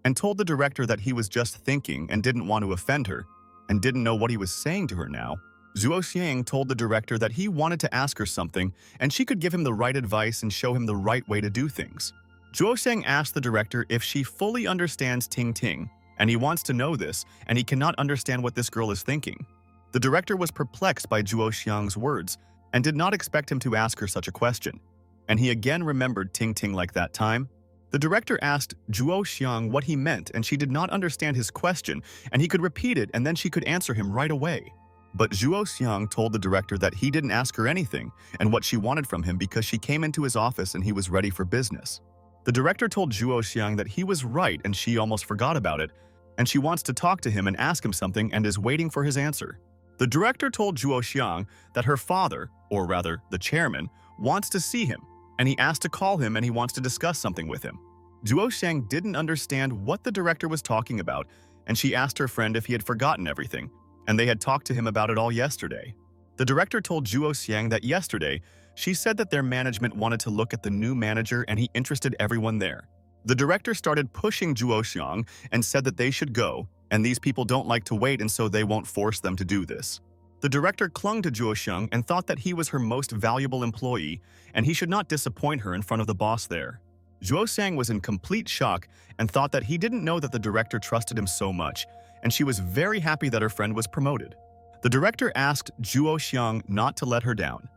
and told the director that he was just thinking and didn't want to offend her and didn't know what he was saying to her now. Zhuo Xiang told the director that he wanted to ask her something and she could give him the right advice and show him the right way to do things. Zhuo Xiang asked the director if she fully understands Ting Ting, and he wants to know this, and he cannot understand what this girl is thinking. The director was perplexed by Zhuo Xiang's words and did not expect him to ask her such a question. And he again remembered Ting Ting like that time. The director asked Zhuo Xiang what he meant, and she did not understand his question, and he could repeat it and then she could answer him right away. But Zhuo Xiang told the director that he didn't ask her anything and what she wanted from him because she came into his office and he was ready for business. The director told Zhuo Xiang that he was right and she almost forgot about it, and she wants to talk to him and ask him something and is waiting for his answer. The director told Zhuo Xiang that her father, or rather the chairman, wants to see him, and he asked to call him and he wants to discuss something with him. Zhuo Xiang didn't understand what the director was talking about, and she asked her friend if he had forgotten everything, and they had talked to him about it all yesterday. The director told Zhuo Xiang that yesterday, she said that their management wanted to look at the new manager and he interested everyone there. The director started pushing Zhuo Xiang and said that they should go, and these people don't like to wait and so they won't force them to do this. The director clung to Zhuo Xiang and thought that he was her most valuable employee and he should not disappoint her in front of the boss there. Zhuo Xiang was in complete shock and thought that he didn't know that the director trusted him so much, and she was very happy that her friend was promoted. The director asked Zhuo Xiang not to let her down,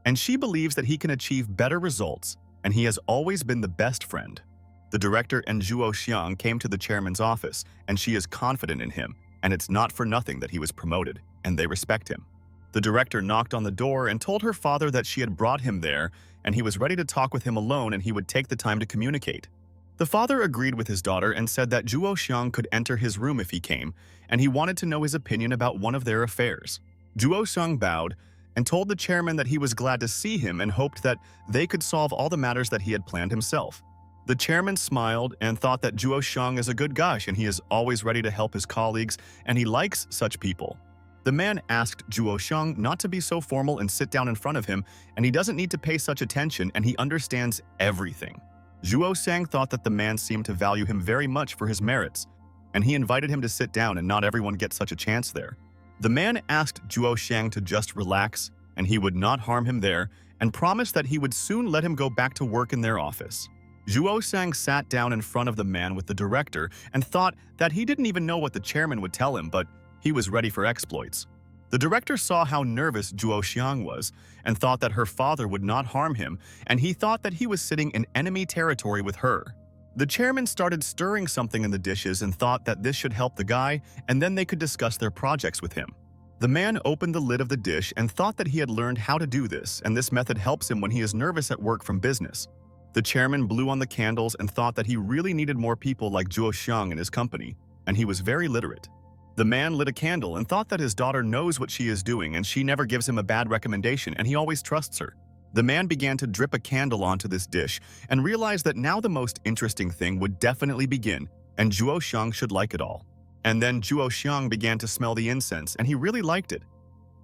and she believes that he can achieve better results, and he has always been the best friend. The director and Zhuo Xiang came to the chairman's office, and she is confident in him, and it's not for nothing that he was promoted, and they respect him. The director knocked on the door and told her father that she had brought him there, and he was ready to talk with him alone and he would take the time to communicate. The father agreed with his daughter and said that Zhuo Xiang could enter his room if he came, and he wanted to know his opinion about one of their affairs. Zhuo Xiang bowed and told the chairman that he was glad to see him and hoped that they could solve all the matters that he had planned himself. The chairman smiled and thought that Zhuo Xiang is a good guy and he is always ready to help his colleagues and he likes such people. The man asked Zhuo Xiang not to be so formal and sit down in front of him, and he doesn't need to pay such attention and he understands everything. Zhuo Xiang thought that the man seemed to value him very much for his merits, and he invited him to sit down, and not everyone gets such a chance there. The man asked Zhuo Xiang to just relax, and he would not harm him there, and promised that he would soon let him go back to work in their office. Zhuo Xiang sat down in front of the man with the director and thought that he didn't even know what the chairman would tell him, but he was ready for exploits. The director saw how nervous Zhuo Xiang was and thought that her father would not harm him, and he thought that he was sitting in enemy territory with her. The chairman started stirring something in the dishes and thought that this should help the guy, and then they could discuss their projects with him. The man opened the lid of the dish and thought that he had learned how to do this, and this method helps him when he is nervous at work from business. The chairman blew on the candles and thought that he really needed more people like Zhuo Xiang in his company, and he was very literate. The man lit a candle and thought that his daughter knows what she is doing and she never gives him a bad recommendation and he always trusts her. The man began to drip a candle onto this dish and realized that now the most interesting thing would definitely begin, and Zhuo Xiang should like it all. And then Zhuo Xiang began to smell the incense and he really liked it.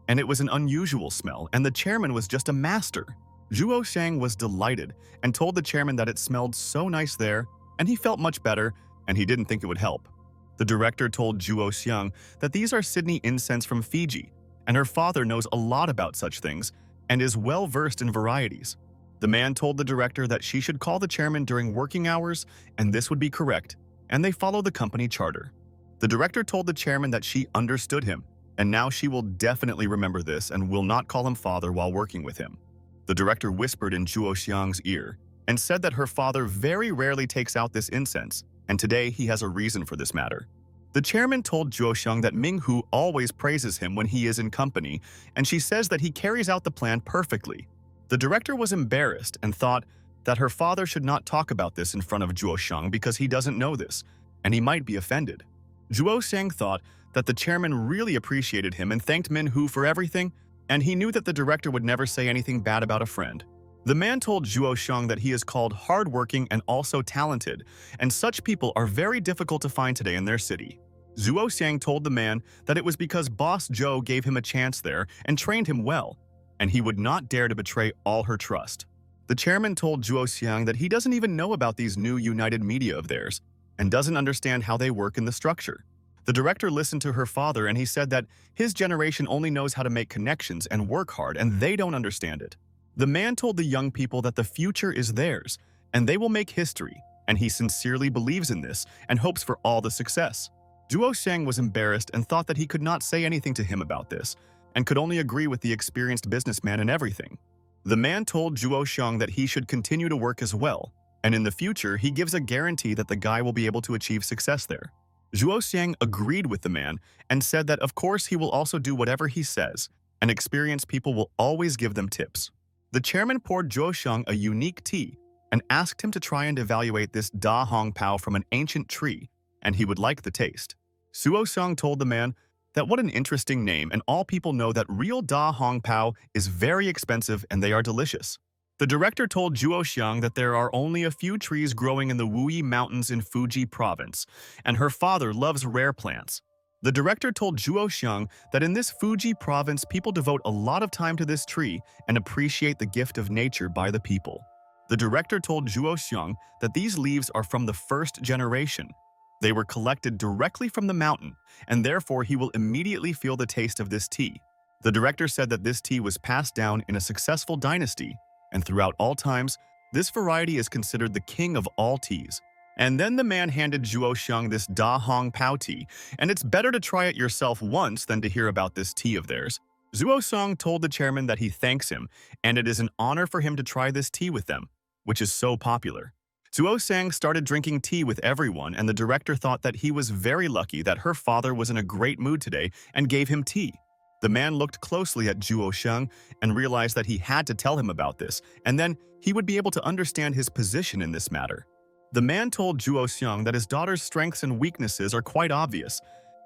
And it was an unusual smell, and the chairman was just a master. Zhuo Xiang was delighted and told the chairman that it smelled so nice there, and he felt much better, and he didn't think it would help. The director told Zhuo Xiang that these are Sydney incense from Fiji, and her father knows a lot about such things and is well versed in varieties. The man told the director that she should call the chairman during working hours, and this would be correct, and they follow the company charter. The director told the chairman that she understood him, and now she will definitely remember this and will not call him father while working with him. The director whispered in Zhuo Xiang's ear and said that her father very rarely takes out this incense, and today he has a reason for this matter. The chairman told Zhuo Xiang that Minghu always praises him when he is in company, and she says that he carries out the plan perfectly. The director was embarrassed and thought that her father should not talk about this in front of Zhuo Xiang because he doesn't know this, and he might be offended. Zhuo Xiang thought that the chairman really appreciated him and thanked Minhu for everything, and he knew that the director would never say anything bad about a friend. The man told Zhuo Xiang that he is called hardworking and also talented, and such people are very difficult to find today in their city. Zhuo Xiang told the man that it was because Boss Zhou gave him a chance there and trained him well, and he would not dare to betray all her trust. The chairman told Zhuo Xiang that he doesn't even know about these new United Media of theirs and doesn't understand how they work in the structure. The director listened to her father and he said that his generation only knows how to make connections and work hard, and they don't understand it. The man told the young people that the future is theirs and they will make history, and he sincerely believes in this and hopes for all the success. Zhuo Sheng was embarrassed and thought that he could not say anything to him about this, and could only agree with the experienced businessman in everything. The man told Zhuo Sheng that he should continue to work as well, and in the future he gives a guarantee that the guy will be able to achieve success there. Zhuo Sheng agreed with the man and said that of course he will also do whatever he says, and experienced people will always give them tips. The chairman poured Zhuo Sheng a unique tea and asked him to try and evaluate this Da Hong Pao from an ancient tree, and he would like the taste. Zhuo Sheng told the man that what an interesting name, and all people know that real Da Hong Pao is very expensive and they are delicious. The director told Zhuo Xiang that there are only a few trees growing in the Wuyi Mountains in Fuji province, and her father loves rare plants. The director told Zhuo Xiang that in this Fuji province people devote a lot of time to this tree and appreciate the gift of nature by the people. The director told Zhuo Xiang that these leaves are from the first generation. They were collected directly from the mountain, and therefore he will immediately feel the taste of this tea. The director said that this tea was passed down in a successful dynasty, and throughout all times, this variety is considered the king of all teas. And then the man handed Zhuo Sheng this Da Hong Pao tea, and it's better to try it yourself once than to hear about this tea of theirs. Zhuo Sheng told the chairman that he thanks him, and it is an honor for him to try this tea with them, which is so popular. Zhuo Sheng started drinking tea with everyone, and the director thought that he was very lucky that her father was in a great mood today and gave him tea. The man looked closely at Zhuo Sheng and realized that he had to tell him about this, and then he would be able to understand his position in this matter. The man told Zhuo Sheng that his daughter's strengths and weaknesses are quite obvious,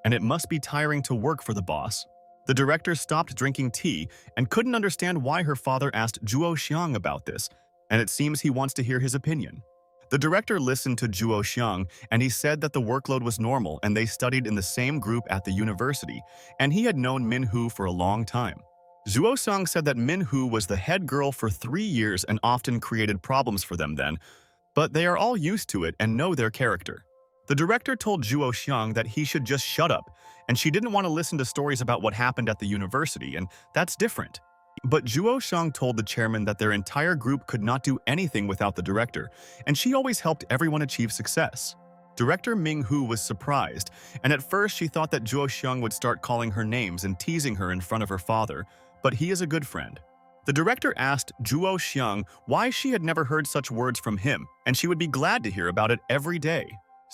and it must be tiring to work for the boss. The director stopped drinking tea and couldn't understand why her father asked Zhuo Sheng about this, and it seems he wants to hear his opinion. The director listened to Zhuo Xiang, and he said that the workload was normal and they studied in the same group at the university, and he had known Min Hu for a long time. Zhuo Xiang said that Min Hu was the head girl for 3 years and often created problems for them then, but they are all used to it and know their character. The director told Zhuo Xiang that he should just shut up, and she didn't want to listen to stories about what happened at the university, and that's different. But Zhuo Sheng told the chairman that their entire group could not do anything without the director, and she always helped everyone achieve success. Director Ming Hu was surprised, and at first she thought that Zhuo Sheng would start calling her names and teasing her in front of her father, but he is a good friend. The director asked Zhuo Sheng why she had never heard such words from him, and she would be glad to hear about it every day.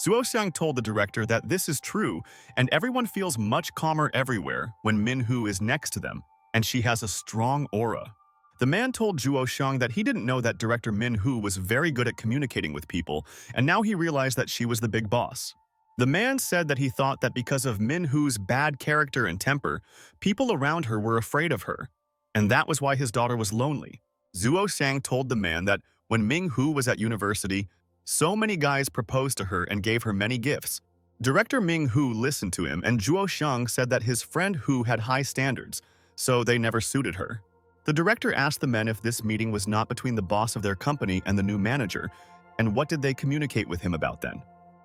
Zhuo Sheng told the director that this is true, and everyone feels much calmer everywhere when Min Hu is next to them, and she has a strong aura. The man told Zhuo Sheng that he didn't know that director Min Hu was very good at communicating with people, and now he realized that she was the big boss. The man said that he thought that because of Min Hu's bad character and temper, people around her were afraid of her, and that was why his daughter was lonely. Zhuo Sheng told the man that when Ming Hu was at university, so many guys proposed to her and gave her many gifts. Director Ming Hu listened to him, and Zhuo Sheng said that his friend Hu had high standards, so they never suited her. The director asked the men if this meeting was not between the boss of their company and the new manager, and what did they communicate with him about then.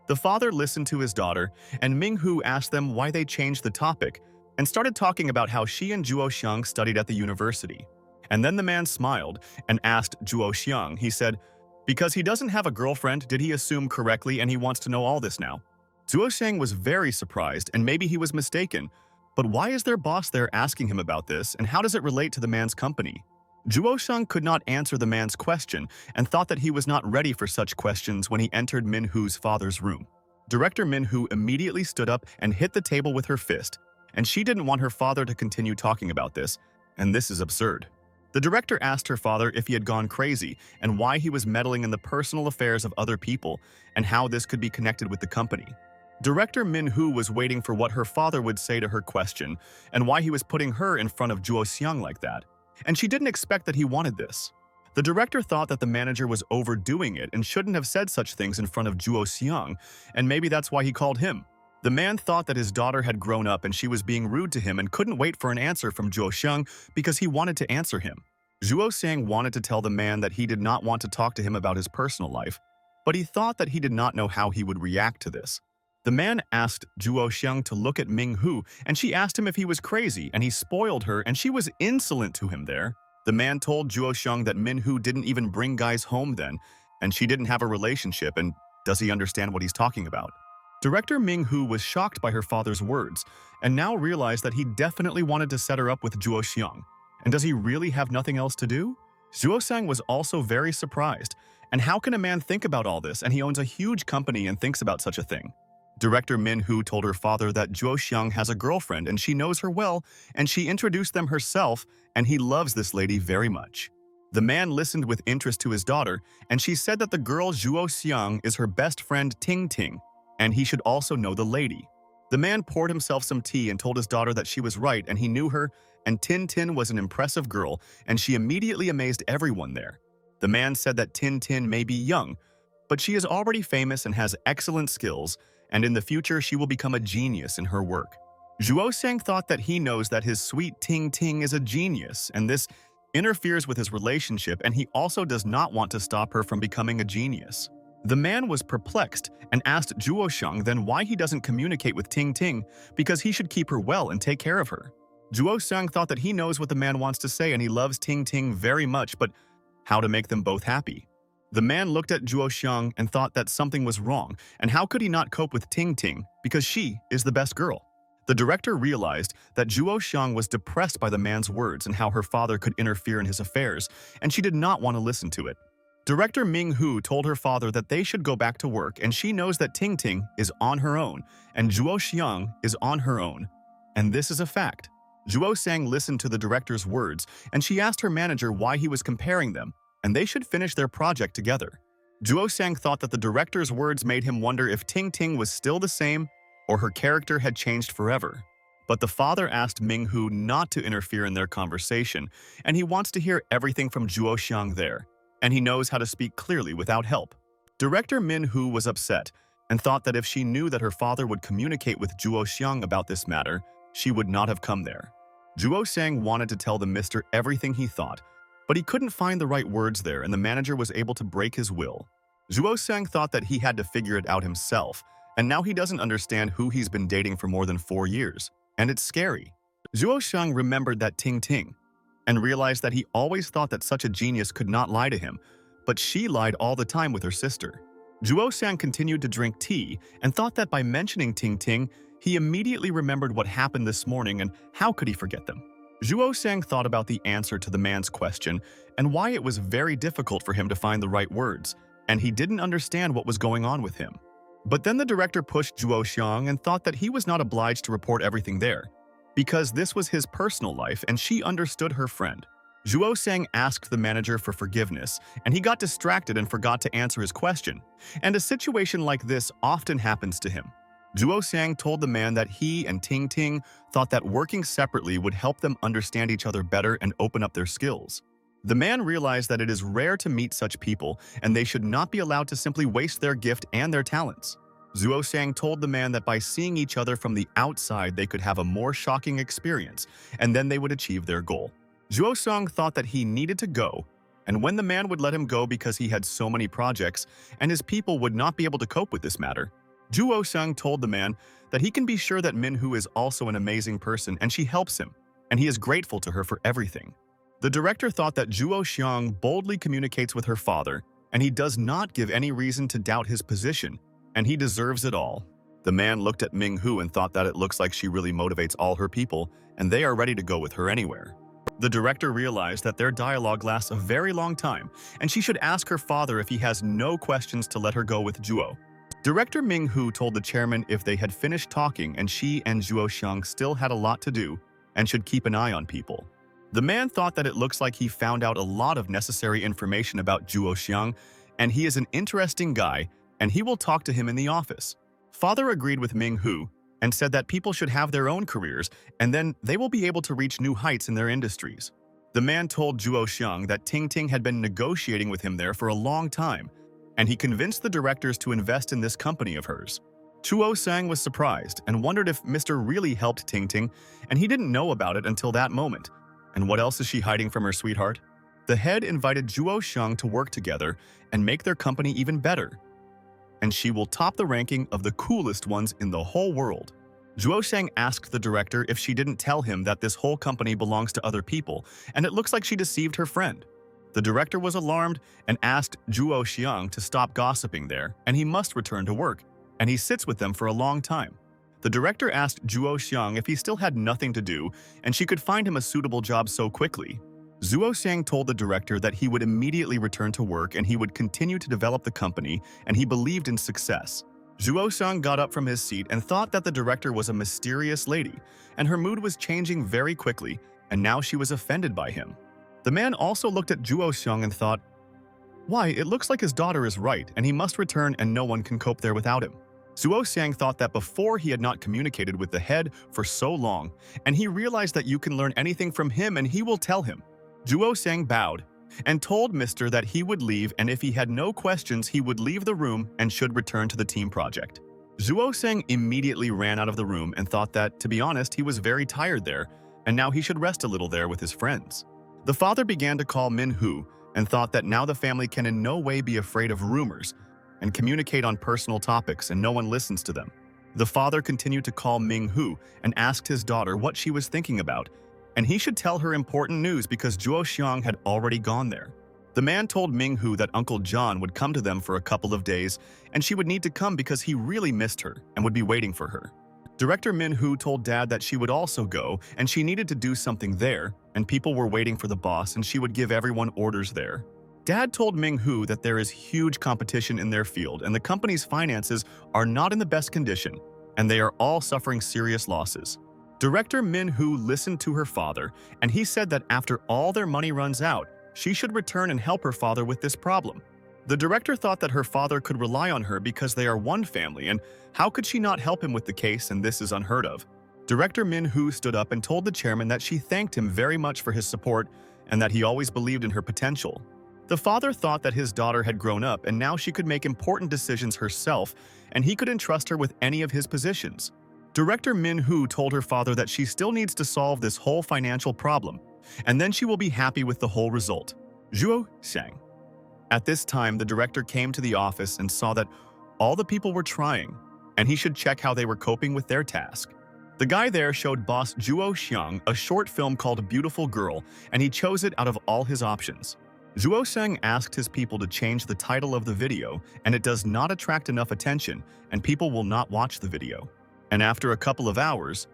The father listened to his daughter, and Ming Hu asked them why they changed the topic, and started talking about how she and Zhuo Xiang studied at the university. And then the man smiled and asked Zhuo Xiang, he said, because he doesn't have a girlfriend, did he assume correctly and he wants to know all this now? Zhuo Xiang was very surprised, and maybe he was mistaken. But why is their boss there asking him about this, and how does it relate to the man's company? Zhuo Sheng could not answer the man's question and thought that he was not ready for such questions when he entered Min Hu's father's room. Director Min Hu immediately stood up and hit the table with her fist, and she didn't want her father to continue talking about this, and this is absurd. The director asked her father if he had gone crazy and why he was meddling in the personal affairs of other people and how this could be connected with the company. Director Min Hu was waiting for what her father would say to her question and why he was putting her in front of Zhuo Xiang like that, and she didn't expect that he wanted this. The director thought that the manager was overdoing it and shouldn't have said such things in front of Zhuo Xiang, and maybe that's why he called him. The man thought that his daughter had grown up and she was being rude to him and couldn't wait for an answer from Zhuo Xiang because he wanted to answer him. Zhuo Xiang wanted to tell the man that he did not want to talk to him about his personal life, but he thought that he did not know how he would react to this. The man asked Zhuo Xiang to look at Ming Hu, and she asked him if he was crazy, and he spoiled her, and she was insolent to him there. The man told Zhuo Xiang that Min Hu didn't even bring guys home then, and she didn't have a relationship, and does he understand what he's talking about? Director Ming-hu was shocked by her father's words and now realized that he definitely wanted to set her up with Zhuo Xiang. And does he really have nothing else to do? Zhuo Xiang was also very surprised. And how can a man think about all this and he owns a huge company and thinks about such a thing? Director Min-hu told her father that Zhuo Xiang has a girlfriend and she knows her well, and she introduced them herself, and he loves this lady very much. The man listened with interest to his daughter, and she said that the girl Zhuo Xiang is her best friend Ting Ting, and he should also know the lady. The man poured himself some tea and told his daughter that she was right and he knew her, and Tin Tin was an impressive girl, and she immediately amazed everyone there. The man said that Tin Tin may be young, but she is already famous and has excellent skills, and in the future she will become a genius in her work. Zhuo Xiang thought that he knows that his sweet Ting Ting is a genius, and this interferes with his relationship, and he also does not want to stop her from becoming a genius. The man was perplexed and asked Zhuo Xiang then why he doesn't communicate with Ting Ting, because he should keep her well and take care of her. Zhuo Xiang thought that he knows what the man wants to say and he loves Ting Ting very much, but how to make them both happy? The man looked at Zhuo Xiang and thought that something was wrong, and how could he not cope with Ting Ting, because she is the best girl? The director realized that Zhuo Xiang was depressed by the man's words and how her father could interfere in his affairs, and she did not want to listen to it. Director Ming-hu told her father that they should go back to work, and she knows that Ting Ting is on her own, and Zhuo Xiang is on her own. And this is a fact. Zhuo Xiang listened to the director's words, and she asked her manager why he was comparing them, and they should finish their project together. Zhuo Xiang thought that the director's words made him wonder if Ting Ting was still the same or her character had changed forever. But the father asked Ming-hu not to interfere in their conversation, and he wants to hear everything from Zhuo Xiang there, and he knows how to speak clearly without help. Director Min-hu was upset and thought that if she knew that her father would communicate with Zhuo Xiang about this matter, she would not have come there. Zhuo Xiang wanted to tell the mister everything he thought, but he couldn't find the right words there, and the manager was able to break his will. Zhuo Xiang thought that he had to figure it out himself, and now he doesn't understand who he's been dating for more than 4 years, and it's scary. Zhuo Xiang remembered that Ting Ting, and realized that he always thought that such a genius could not lie to him, but she lied all the time with her sister. Zhuo Xiang continued to drink tea and thought that by mentioning Ting Ting, he immediately remembered what happened this morning, and how could he forget them? Zhuo Xiang thought about the answer to the man's question and why it was very difficult for him to find the right words, and he didn't understand what was going on with him. But then the director pushed Zhuo Xiang and thought that he was not obliged to report everything there, because this was his personal life and she understood her friend. Zhuo Xiang asked the manager for forgiveness, and he got distracted and forgot to answer his question, and a situation like this often happens to him. Zhuo Xiang told the man that he and Ting Ting thought that working separately would help them understand each other better and open up their skills. The man realized that it is rare to meet such people, and they should not be allowed to simply waste their gift and their talents. Zhuo Xiang told the man that by seeing each other from the outside, they could have a more shocking experience, and then they would achieve their goal. Zhuo Xiang thought that he needed to go, and when the man would let him go because he had so many projects, and his people would not be able to cope with this matter, Zhuo Xiang told the man that he can be sure that Minhu is also an amazing person and she helps him, and he is grateful to her for everything. The director thought that Zhuo Xiang boldly communicates with her father, and he does not give any reason to doubt his position, and he deserves it all. The man looked at Ming-hu and thought that it looks like she really motivates all her people, and they are ready to go with her anywhere. The director realized that their dialogue lasts a very long time, and she should ask her father if he has no questions to let her go with Zhuo. Director Ming-hu told the chairman if they had finished talking and she and Zhuo Xiang still had a lot to do and should keep an eye on people. The man thought that it looks like he found out a lot of necessary information about Zhuo Xiang, and he is an interesting guy, and he will talk to him in the office. Father agreed with Ming-hu and said that people should have their own careers, and then they will be able to reach new heights in their industries. The man told Zhuo Xiang that Ting Ting had been negotiating with him there for a long time, and he convinced the directors to invest in this company of hers. Zhuo Xiang was surprised and wondered if Mr. really helped Ting Ting, and he didn't know about it until that moment. And what else is she hiding from her sweetheart? The head invited Zhuo Xiang to work together and make their company even better, and she will top the ranking of the coolest ones in the whole world. Zhuo Xiang asked the director if she didn't tell him that this whole company belongs to other people, and it looks like she deceived her friend. The director was alarmed and asked Zhuo Xiang to stop gossiping there, and he must return to work. and he sits with them for a long time. The director asked Zhuo Xiang if he still had nothing to do and she could find him a suitable job so quickly. Zhuo Xiang told the director that he would immediately return to work and he would continue to develop the company, and he believed in success. Zhuo Xiang got up from his seat and thought that the director was a mysterious lady, and her mood was changing very quickly, and now she was offended by him. The man also looked at Zhuo Xiang and thought, "Why, it looks like his daughter is right, and he must return and no one can cope there without him." Zhuo Xiang thought that before he had not communicated with the head for so long, and he realized that you can learn anything from him and he will tell him. Zhuo Xiang bowed and told Mr. that he would leave, and if he had no questions, he would leave the room and should return to the team project. Zhuo Xiang immediately ran out of the room and thought that, to be honest, he was very tired there, and now he should rest a little there with his friends. The father began to call Manhwa and thought that now the family can in no way be afraid of rumors and communicate on personal topics, and no one listens to them. The father continued to call Manhwa and asked his daughter what she was thinking about, and he should tell her important news because Zhuo Xiang had already gone there. The man told Manhwa that Uncle John would come to them for a couple of days, and she would need to come because he really missed her and would be waiting for her. Director Manhwa told Dad that she would also go, and she needed to do something there, and people were waiting for the boss, and she would give everyone orders there. Dad told Manhwa that there is huge competition in their field, and the company's finances are not in the best condition, and they are all suffering serious losses. Director Manhwa listened to her father, and he said that after all their money runs out, she should return and help her father with this problem. The director thought that her father could rely on her because they are one family, and how could she not help him with the case, and this is unheard of. Director Manhwa stood up and told the chairman that she thanked him very much for his support and that he always believed in her potential. The father thought that his daughter had grown up and now she could make important decisions herself, and he could entrust her with any of his positions. Director Manhwa told her father that she still needs to solve this whole financial problem, and then she will be happy with the whole result. Zhuo Xiang. At this time, the director came to the office and saw that all the people were trying, and he should check how they were coping with their task. The guy there showed boss Zhuo Xiang a short film called Beautiful Girl, and he chose it out of all his options. Zhuo Xiang asked his people to change the title of the video, and it does not attract enough attention, and people will not watch the video. And after a couple of hours,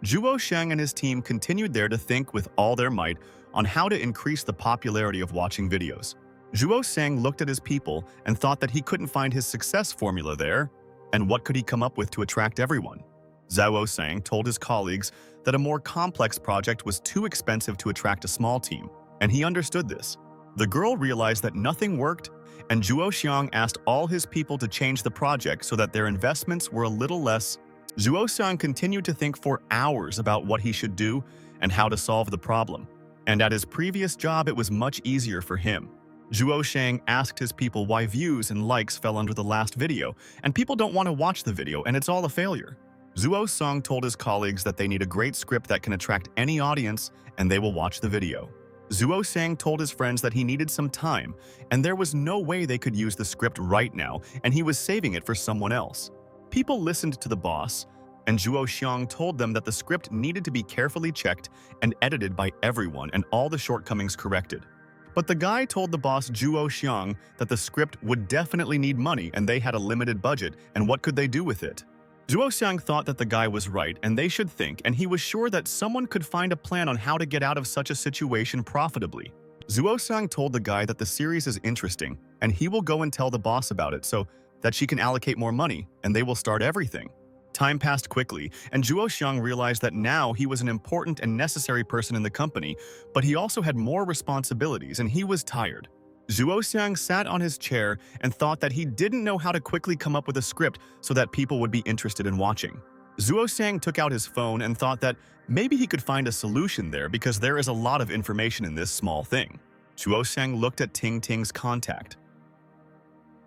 Zhuo Xiang and his team continued there to think with all their might on how to increase the popularity of watching videos. Zhuo Xiang looked at his people and thought that he couldn't find his success formula there, and what could he come up with to attract everyone? Zhuo Xiang told his colleagues that a more complex project was too expensive to attract a small team, and he understood this. The girl realized that nothing worked, and Zhuo Xiang asked all his people to change the project so that their investments were a little less. Zhuo Xiang continued to think for hours about what he should do and how to solve the problem, and at his previous job it was much easier for him. Zhuo Xiang asked his people why views and likes fell under the last video, and people don't want to watch the video and it's all a failure. Zhuo Xiang told his colleagues that they need a great script that can attract any audience and they will watch the video. Zhuo Xiang told his friends that he needed some time and there was no way they could use the script right now, and he was saving it for someone else. People listened to the boss, and Zhuo Xiang told them that the script needed to be carefully checked and edited by everyone and all the shortcomings corrected. But the guy told the boss Zhuo Xiang that the script would definitely need money and they had a limited budget, and what could they do with it? Zhuo Xiang thought that the guy was right and they should think, and he was sure that someone could find a plan on how to get out of such a situation profitably. Zhuo Xiang told the guy that the series is interesting and he will go and tell the boss about it so that she can allocate more money and they will start everything. Time passed quickly, and Zhuo Xiang realized that now he was an important and necessary person in the company, but he also had more responsibilities and he was tired. Zhuo Xiang sat on his chair and thought that he didn't know how to quickly come up with a script so that people would be interested in watching. Zhuo Xiang took out his phone and thought that maybe he could find a solution there because there is a lot of information in this small thing. Zhuo Xiang looked at Ting Ting's contact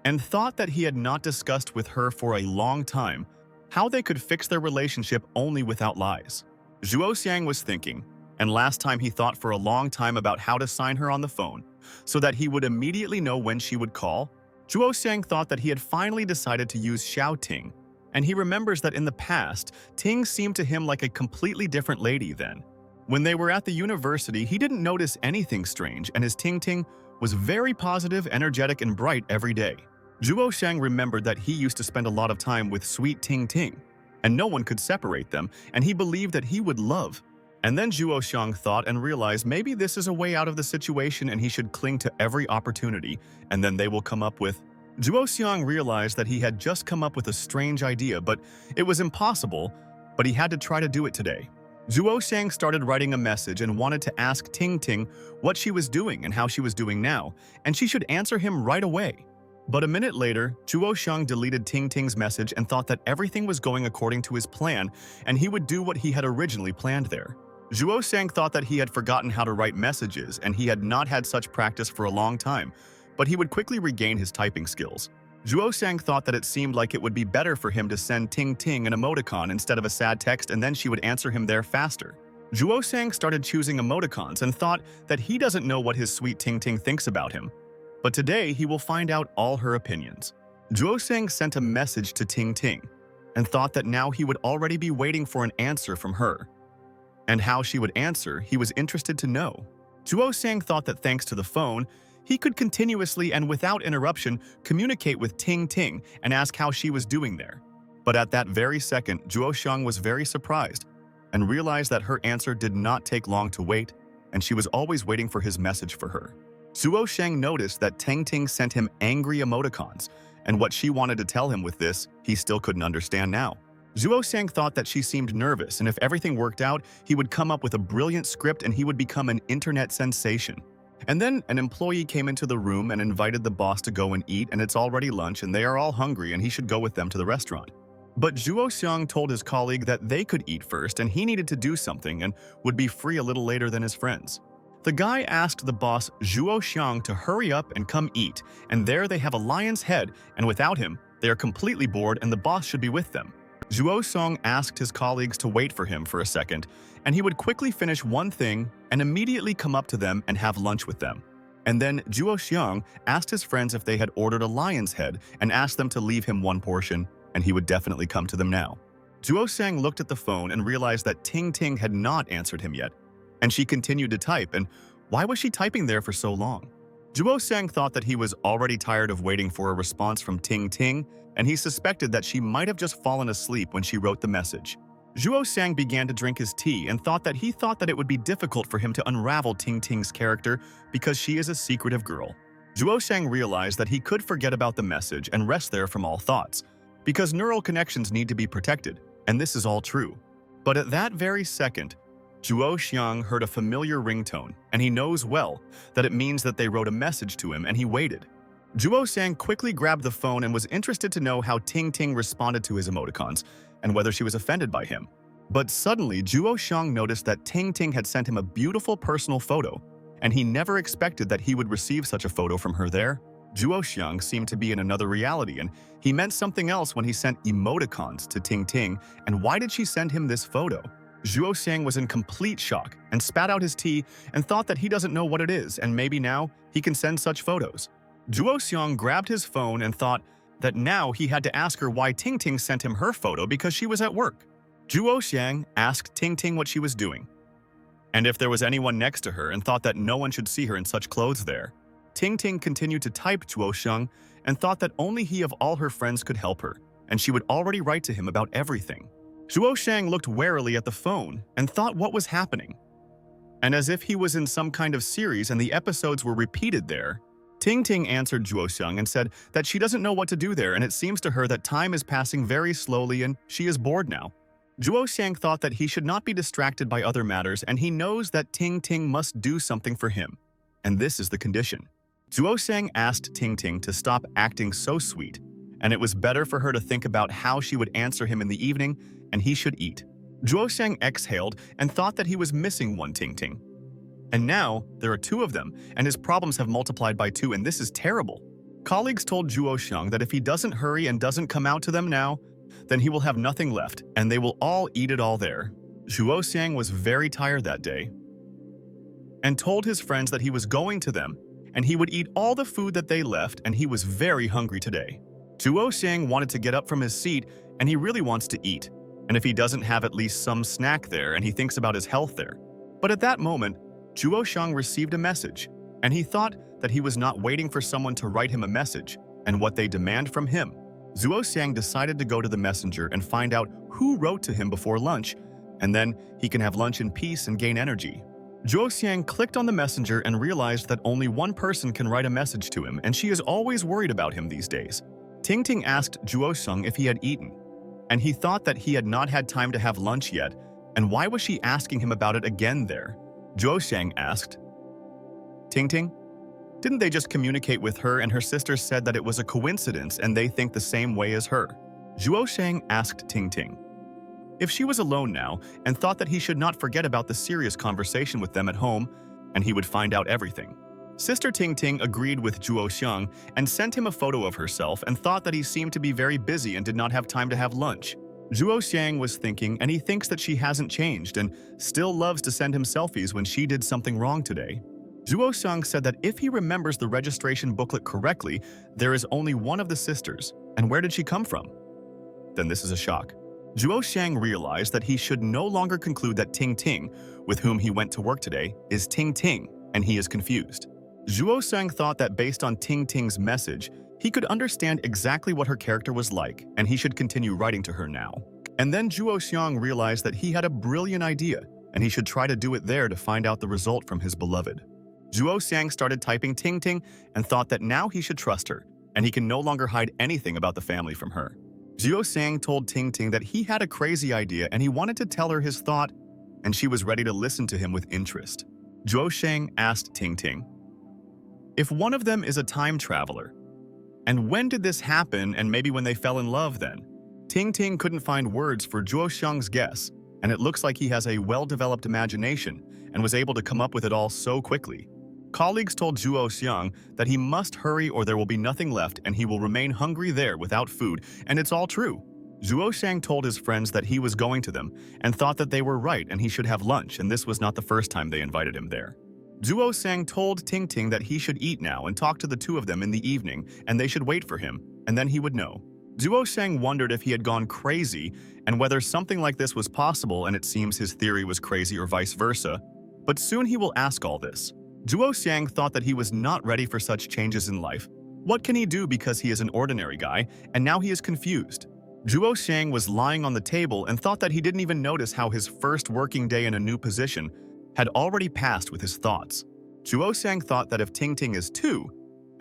and thought that he had not discussed with her for a long time how they could fix their relationship only without lies. Zhuo Xiang was thinking, and last time he thought for a long time about how to sign her on the phone so that he would immediately know when she would call. Zhuo Xiang thought that he had finally decided to use Xiao Ting, and he remembers that in the past, Ting seemed to him like a completely different lady then. When they were at the university, he didn't notice anything strange, and his Ting Ting was very positive, energetic, and bright every day. Zhuo Shang remembered that he used to spend a lot of time with sweet Ting Ting, and no one could separate them, and he believed that he would love. And then Zhuo Shang thought and realized maybe this is a way out of the situation and he should cling to every opportunity, and then they will come up with. Zhuo Xiang realized that he had just come up with a strange idea, but it was impossible, but he had to try to do it today. Zhuo Xiang started writing a message and wanted to ask Ting Ting what she was doing and how she was doing now, and she should answer him right away. But a minute later, Zhuo Xiang deleted Ting Ting's message and thought that everything was going according to his plan and he would do what he had originally planned there. Zhuo Xiang thought that he had forgotten how to write messages and he had not had such practice for a long time, but he would quickly regain his typing skills. Zhuo Xiang thought that it seemed like it would be better for him to send Ting Ting an emoticon instead of a sad text and then she would answer him there faster. Zhuo Xiang started choosing emoticons and thought that he doesn't know what his sweet Ting Ting thinks about him. But today, he will find out all her opinions. Zhuo Xiang sent a message to Ting Ting and thought that now he would already be waiting for an answer from her. And how she would answer, he was interested to know. Zhuo Xiang thought that thanks to the phone, he could continuously and without interruption communicate with Ting Ting and ask how she was doing there. But at that very second, Zhuo Xiang was very surprised and realized that her answer did not take long to wait, and she was always waiting for his message for her. Zhuo Xiang noticed that Ting Ting sent him angry emoticons, and what she wanted to tell him with this, he still couldn't understand now. Zhuo Xiang thought that she seemed nervous, and if everything worked out, he would come up with a brilliant script and he would become an internet sensation. And then an employee came into the room and invited the boss to go and eat, and it's already lunch and they are all hungry and he should go with them to the restaurant. But Zhuo Xiang told his colleague that they could eat first and he needed to do something and would be free a little later than his friends. The guy asked the boss Zhuo Xiang to hurry up and come eat, and there they have a lion's head, and without him, they are completely bored and the boss should be with them. Zhuo Xiang asked his colleagues to wait for him for a second, and he would quickly finish one thing and immediately come up to them and have lunch with them. And then Zhuo Xiang asked his friends if they had ordered a lion's head and asked them to leave him one portion, and he would definitely come to them now. Zhuo Xiang looked at the phone and realized that Ting Ting had not answered him yet. And she continued to type, and why was she typing there for so long? Zhuo Xiang thought that he was already tired of waiting for a response from Ting Ting, and he suspected that she might have just fallen asleep when she wrote the message. Zhuo Xiang began to drink his tea and thought that it would be difficult for him to unravel Ting Ting's character because she is a secretive girl. Zhuo Xiang realized that he could forget about the message and rest there from all thoughts, because neural connections need to be protected, and this is all true. But at that very second, Zhuo Xiang heard a familiar ringtone, and he knows well that it means that they wrote a message to him, and he waited. Zhuo Xiang quickly grabbed the phone and was interested to know how Ting Ting responded to his emoticons and whether she was offended by him. But suddenly, Zhuo Xiang noticed that Ting Ting had sent him a beautiful personal photo, and he never expected that he would receive such a photo from her there. Zhuo Xiang seemed to be in another reality, and he meant something else when he sent emoticons to Ting Ting, and why did she send him this photo? Zhuo Xiang was in complete shock and spat out his tea and thought that he doesn't know what it is and maybe now he can send such photos. Zhuo Xiang grabbed his phone and thought that now he had to ask her why Ting Ting sent him her photo because she was at work. Zhuo Xiang asked Ting Ting what she was doing, and if there was anyone next to her, and thought that no one should see her in such clothes there. Ting Ting continued to type Zhuo Xiang and thought that only he of all her friends could help her, and she would already write to him about everything. Zhuo Xiang looked warily at the phone and thought what was happening. And as if he was in some kind of series and the episodes were repeated there, Ting Ting answered Zhuo Xiang and said that she doesn't know what to do there and it seems to her that time is passing very slowly and she is bored now. Zhuo Xiang thought that he should not be distracted by other matters and he knows that Ting Ting must do something for him. And this is the condition. Zhuo Xiang asked Ting Ting to stop acting so sweet, and it was better for her to think about how she would answer him in the evening and he should eat. Zhuo Xiang exhaled and thought that he was missing one Ting Ting. And now, there are two of them, and his problems have multiplied by 2, and this is terrible. Colleagues told Zhuo Xiang that if he doesn't hurry and doesn't come out to them now, then he will have nothing left, and they will all eat it all there. Zhuo Xiang was very tired that day, and told his friends that he was going to them, and he would eat all the food that they left, and he was very hungry today. Zhuo Xiang wanted to get up from his seat, and he really wants to eat. And if he doesn't have at least some snack there and he thinks about his health there. But at that moment, Zhuo Xiang received a message, and he thought that he was not waiting for someone to write him a message, and what they demand from him. Zhuo Xiang decided to go to the messenger and find out who wrote to him before lunch, and then he can have lunch in peace and gain energy. Zhuo Xiang clicked on the messenger and realized that only one person can write a message to him, and she is always worried about him these days. Ting Ting asked Zhuo Xiang if he had eaten, and he thought that he had not had time to have lunch yet, and why was she asking him about it again there? Zhuo Xiang asked, Ting Ting, didn't they just communicate with her and her sister said that it was a coincidence and they think the same way as her? Zhuo Xiang asked Ting Ting if she was alone now and thought that he should not forget about the serious conversation with them at home and he would find out everything. Sister Ting Ting agreed with Zhuo Xiang and sent him a photo of herself and thought that he seemed to be very busy and did not have time to have lunch. Zhuo Xiang was thinking, and he thinks that she hasn't changed and still loves to send him selfies when she did something wrong today. Zhuo Xiang said that if he remembers the registration booklet correctly, there is only one of the sisters, and where did she come from? Then this is a shock. Zhuo Xiang realized that he should no longer conclude that Ting Ting, with whom he went to work today, is Ting Ting, and he is confused. Zhuo Xiang thought that based on Ting Ting's message, he could understand exactly what her character was like, and he should continue writing to her now. And then Zhuo Xiang realized that he had a brilliant idea, and he should try to do it there to find out the result from his beloved. Zhuo Xiang started typing Ting Ting and thought that now he should trust her, and he can no longer hide anything about the family from her. Zhuo Xiang told Ting Ting that he had a crazy idea and he wanted to tell her his thought, and she was ready to listen to him with interest. Zhuo Xiang asked Ting Ting if one of them is a time traveler, and when did this happen and maybe when they fell in love then? Ting Ting couldn't find words for Zhuo Xiang's guess, and it looks like he has a well-developed imagination and was able to come up with it all so quickly. Colleagues told Zhuo Xiang that he must hurry or there will be nothing left and he will remain hungry there without food, and it's all true. Zhuo Xiang told his friends that he was going to them and thought that they were right and he should have lunch, and this was not the first time they invited him there. Zhuo Xiang told Ting Ting that he should eat now and talk to the two of them in the evening, and they should wait for him, and then he would know. Zhuo Xiang wondered if he had gone crazy and whether something like this was possible, and it seems his theory was crazy or vice versa. But soon he will ask all this. Zhuo Xiang thought that he was not ready for such changes in life. What can he do because he is an ordinary guy, and now he is confused? Zhuo Xiang was lying on the table and thought that he didn't even notice how his first working day in a new position had already passed with his thoughts. Zhuo Xiang thought that if Ting Ting is too,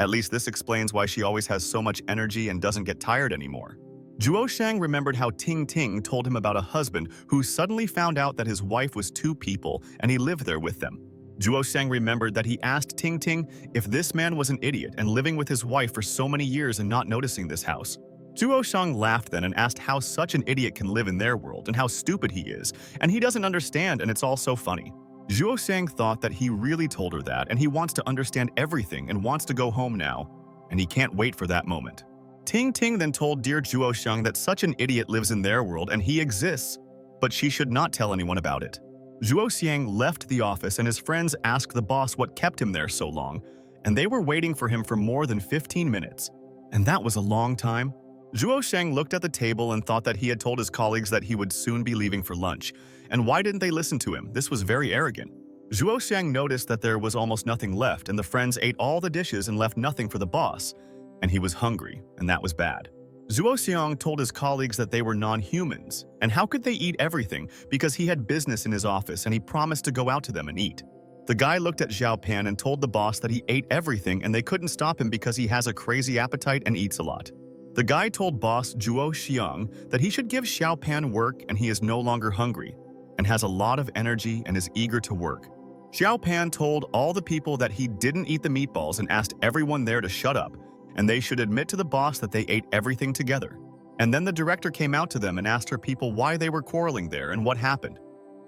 at least this explains why she always has so much energy and doesn't get tired anymore. Zhuo Xiang remembered how Ting Ting told him about a husband who suddenly found out that his wife was two people and he lived there with them. Zhuo Xiang remembered that he asked Ting Ting if this man was an idiot and living with his wife for so many years and not noticing this house. Zhuo Xiang laughed then and asked how such an idiot can live in their world and how stupid he is, and he doesn't understand and it's all so funny. Zhuo Xiang thought that he really told her that and he wants to understand everything and wants to go home now, and he can't wait for that moment. Ting Ting then told dear Zhuo Xiang that such an idiot lives in their world and he exists, but she should not tell anyone about it. Zhuo Xiang left the office and his friends asked the boss what kept him there so long, and they were waiting for him for more than 15 minutes. And that was a long time. Zhuo Xiang looked at the table and thought that he had told his colleagues that he would soon be leaving for lunch. And why didn't they listen to him? This was very arrogant. Zhuo Xiang noticed that there was almost nothing left and the friends ate all the dishes and left nothing for the boss. And he was hungry, and that was bad. Zhuo Xiang told his colleagues that they were non-humans, and how could they eat everything because he had business in his office and he promised to go out to them and eat. The guy looked at Xiao Pan and told the boss that he ate everything and they couldn't stop him because he has a crazy appetite and eats a lot. The guy told boss Zhuo Xiang that he should give Xiao Pan work and he is no longer hungry and has a lot of energy and is eager to work. Xiao Pan told all the people that he didn't eat the meatballs and asked everyone there to shut up, and they should admit to the boss that they ate everything together. And then the director came out to them and asked her people why they were quarreling there and what happened.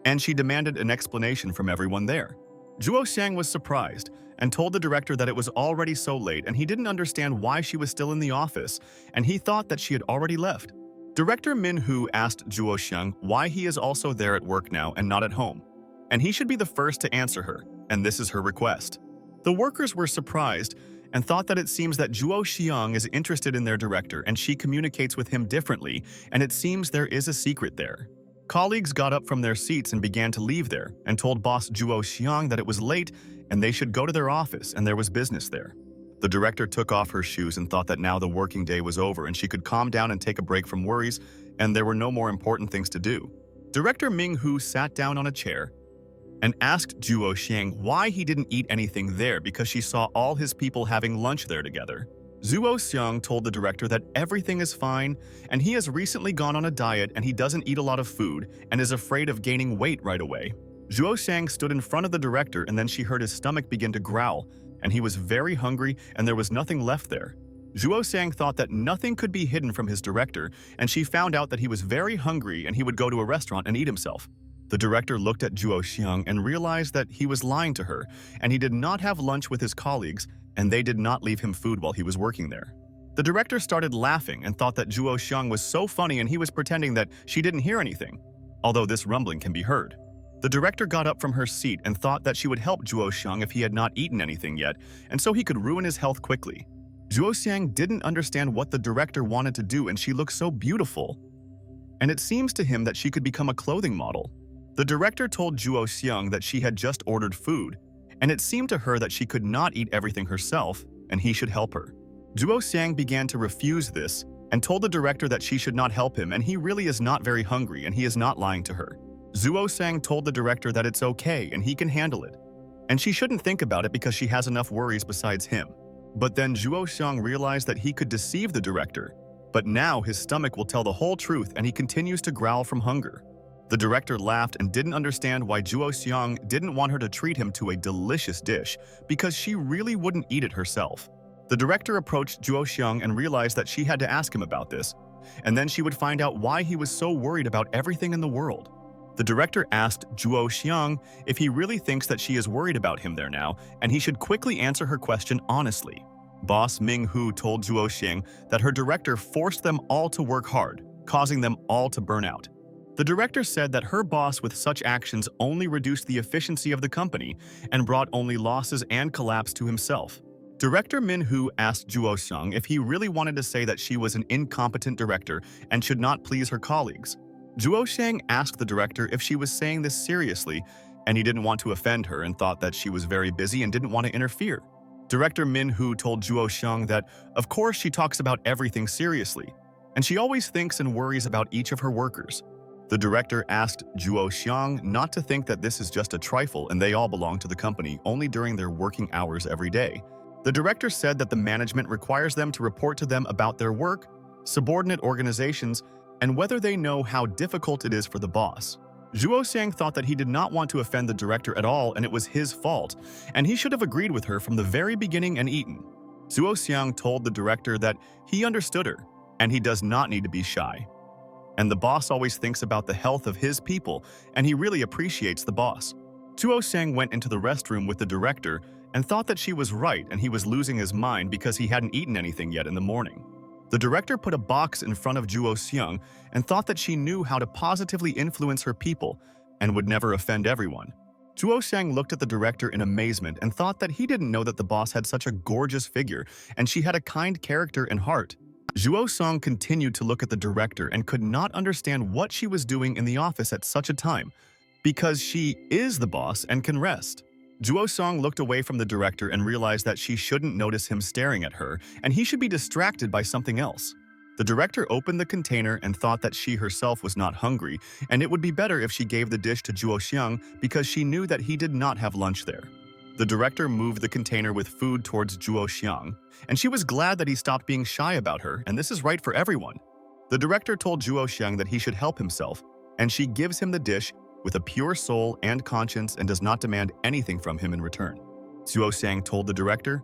And she demanded an explanation from everyone there. Zhuo Xiang was surprised and told the director that it was already so late and he didn't understand why she was still in the office, and he thought that she had already left. Director Manhwa asked Zhuo Xiang why he is also there at work now and not at home, and he should be the first to answer her, and this is her request. The workers were surprised and thought that it seems that Zhuo Xiang is interested in their director and she communicates with him differently, and it seems there is a secret there. Colleagues got up from their seats and began to leave there and told boss Zhuo Xiang that it was late and they should go to their office and there was business there. The director took off her shoes and thought that now the working day was over and she could calm down and take a break from worries, and there were no more important things to do. Director Ming-hu sat down on a chair and asked Zhuo Xiang why he didn't eat anything there because she saw all his people having lunch there together. Zhuo Xiang told the director that everything is fine and he has recently gone on a diet and he doesn't eat a lot of food and is afraid of gaining weight right away. Zhuo Xiang stood in front of the director and then she heard his stomach begin to growl and he was very hungry and there was nothing left there. Zhuo Xiang thought that nothing could be hidden from his director and she found out that he was very hungry and he would go to a restaurant and eat himself. The director looked at Zhuo Xiang and realized that he was lying to her, and he did not have lunch with his colleagues, and they did not leave him food while he was working there. The director started laughing and thought that Zhuo Xiang was so funny and he was pretending that she didn't hear anything, although this rumbling can be heard. The director got up from her seat and thought that she would help Zhuo Xiang if he had not eaten anything yet, and so he could ruin his health quickly. Zhuo Xiang didn't understand what the director wanted to do and she looked so beautiful. And it seems to him that she could become a clothing model. The director told Zhuo Xiang that she had just ordered food, and it seemed to her that she could not eat everything herself, and he should help her. Zhuo Xiang began to refuse this, and told the director that she should not help him and he really is not very hungry and he is not lying to her. Zhuo Xiang told the director that it's okay and he can handle it, and she shouldn't think about it because she has enough worries besides him. But then Zhuo Xiang realized that he could deceive the director, but now his stomach will tell the whole truth and he continues to growl from hunger. The director laughed and didn't understand why Zhuo Xiang didn't want her to treat him to a delicious dish because she really wouldn't eat it herself. The director approached Zhuo Xiang and realized that she had to ask him about this, and then she would find out why he was so worried about everything in the world. The director asked Zhuo Xiang if he really thinks that she is worried about him there now, and he should quickly answer her question honestly. Boss Ming-hu told Zhuo Xiang that her director forced them all to work hard, causing them all to burn out. The director said that her boss with such actions only reduced the efficiency of the company and brought only losses and collapse to himself. Director Min-hu asked Zhuo Xiang if he really wanted to say that she was an incompetent director and should not please her colleagues. Zhuo Xiang asked the director if she was saying this seriously, and he didn't want to offend her and thought that she was very busy and didn't want to interfere. Director Min-hu told Zhuo Xiang that, of course, she talks about everything seriously, and she always thinks and worries about each of her workers. The director asked Zhuo Xiang not to think that this is just a trifle and they all belong to the company only during their working hours every day. The director said that the management requires them to report to them about their work, subordinate organizations, and whether they know how difficult it is for the boss. Zhuo Xiang thought that he did not want to offend the director at all and it was his fault, and he should have agreed with her from the very beginning and eaten. Zhuo Xiang told the director that he understood her and he does not need to be shy. And the boss always thinks about the health of his people, and he really appreciates the boss. Zhuo Xiang went into the restroom with the director and thought that she was right and he was losing his mind because he hadn't eaten anything yet in the morning. The director put a box in front of Zhuo Xiang and thought that she knew how to positively influence her people and would never offend everyone. Zhuo Xiang looked at the director in amazement and thought that he didn't know that the boss had such a gorgeous figure and she had a kind character and heart. Zhuo Xiang continued to look at the director and could not understand what she was doing in the office at such a time, because she is the boss and can rest. Zhuo Xiang looked away from the director and realized that she shouldn't notice him staring at her, and he should be distracted by something else. The director opened the container and thought that she herself was not hungry, and it would be better if she gave the dish to Zhuo Xiang because she knew that he did not have lunch there. The director moved the container with food towards Zhuo Xiang, and she was glad that he stopped being shy about her, and this is right for everyone. The director told Zhuo Xiang that he should help himself, and she gives him the dish with a pure soul and conscience and does not demand anything from him in return. Zhuo Xiang told the director,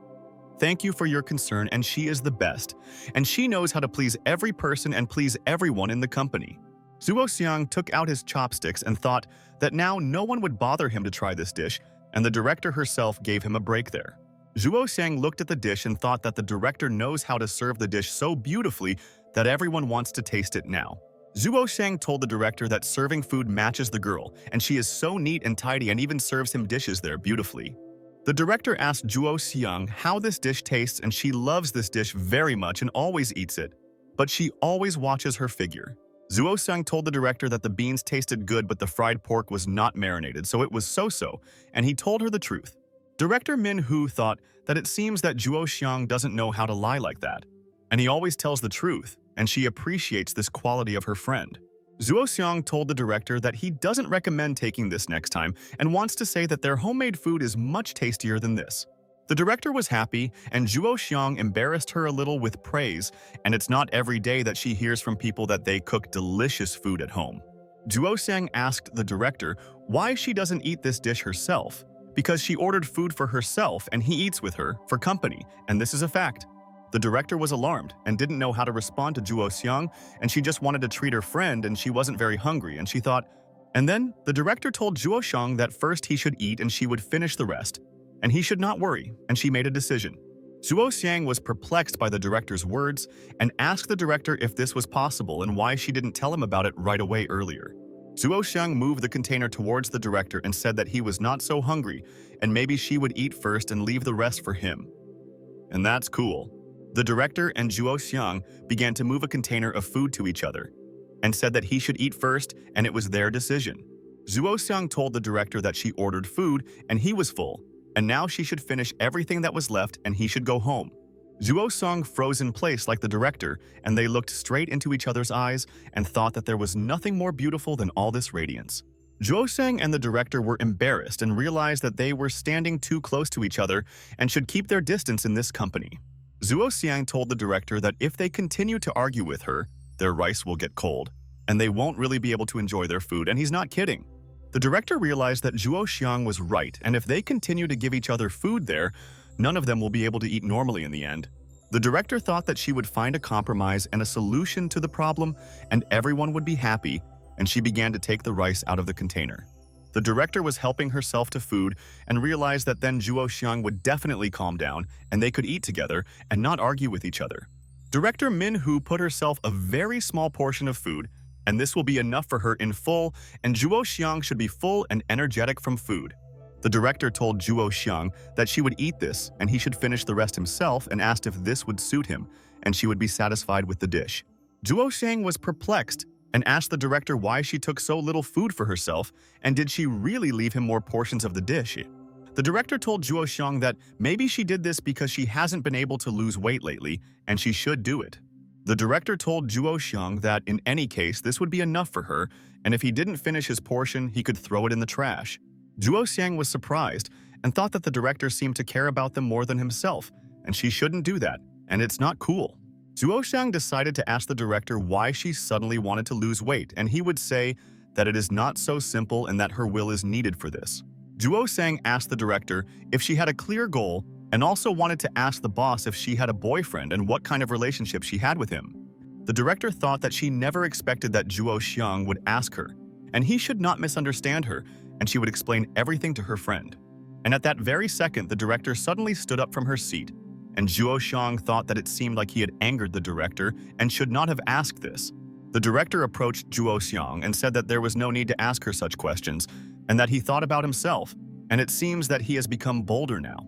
"Thank you for your concern, and she is the best, and she knows how to please every person and please everyone in the company." Zhuo Xiang took out his chopsticks and thought that now no one would bother him to try this dish, and the director herself gave him a break there. Zhuo Xiang looked at the dish and thought that the director knows how to serve the dish so beautifully that everyone wants to taste it now. Zhuo Xiang told the director that serving food matches the girl, and she is so neat and tidy and even serves him dishes there beautifully. The director asked Zhuo Xiang how this dish tastes, and she loves this dish very much and always eats it, but she always watches her figure. Zhuo Xiang told the director that the beans tasted good but the fried pork was not marinated, so it was so-so, and he told her the truth. Director Min Hu thought that it seems that Zhuo Xiang doesn't know how to lie like that, and he always tells the truth, and she appreciates this quality of her friend. Zhuo Xiang told the director that he doesn't recommend taking this next time and wants to say that their homemade food is much tastier than this. The director was happy, and Zhuo Xiang embarrassed her a little with praise, and it's not every day that she hears from people that they cook delicious food at home. Zhuo Xiang asked the director why she doesn't eat this dish herself, because she ordered food for herself and he eats with her for company, and this is a fact. The director was alarmed and didn't know how to respond to Zhuo Xiang, and she just wanted to treat her friend and she wasn't very hungry, and she thought. And then the director told Zhuo Xiang that first he should eat and she would finish the rest, and he should not worry, and she made a decision. Zhuo Xiang was perplexed by the director's words and asked the director if this was possible and why she didn't tell him about it right away earlier. Zhuo Xiang moved the container towards the director and said that he was not so hungry and maybe she would eat first and leave the rest for him. And that's cool. The director and Zhuo Xiang began to move a container of food to each other and said that he should eat first, and it was their decision. Zhuo Xiang told the director that she ordered food and he was full, and now she should finish everything that was left and he should go home. Zhuo Xiang froze in place like the director, and they looked straight into each other's eyes and thought that there was nothing more beautiful than all this radiance. Zhuo Xiang and the director were embarrassed and realized that they were standing too close to each other and should keep their distance in this company. Zhuo Xiang told the director that if they continue to argue with her, their rice will get cold, and they won't really be able to enjoy their food, and he's not kidding. The director realized that Zhuo Xiang was right, and if they continue to give each other food there, none of them will be able to eat normally in the end. The director thought that she would find a compromise and a solution to the problem, and everyone would be happy, and she began to take the rice out of the container. The director was helping herself to food and realized that then Zhuo Xiang would definitely calm down and they could eat together and not argue with each other. Director Min Hu put herself a very small portion of food, and this will be enough for her in full, and Zhuo Xiang should be full and energetic from food. The director told Zhuo Xiang that she would eat this and he should finish the rest himself and asked if this would suit him, and she would be satisfied with the dish. Zhuo Xiang was perplexed and asked the director why she took so little food for herself, and did she really leave him more portions of the dish. The director told Zhuo Xiang that maybe she did this because she hasn't been able to lose weight lately, and she should do it. The director told Zhuo Xiang that in any case this would be enough for her, and if he didn't finish his portion, he could throw it in the trash. Zhuo Xiang was surprised and thought that the director seemed to care about them more than himself, and she shouldn't do that, and it's not cool. Zhuo Xiang decided to ask the director why she suddenly wanted to lose weight, and he would say that it is not so simple and that her will is needed for this. Zhuo Xiang asked the director if she had a clear goal and also wanted to ask the boss if she had a boyfriend and what kind of relationship she had with him. The director thought that she never expected that Zhuo Xiang would ask her, and he should not misunderstand her, and she would explain everything to her friend. And at that very second, the director suddenly stood up from her seat, and Zhuo Xiang thought that it seemed like he had angered the director and should not have asked this. The director approached Zhuo Xiang and said that there was no need to ask her such questions, and that he thought about himself, and it seems that he has become bolder now.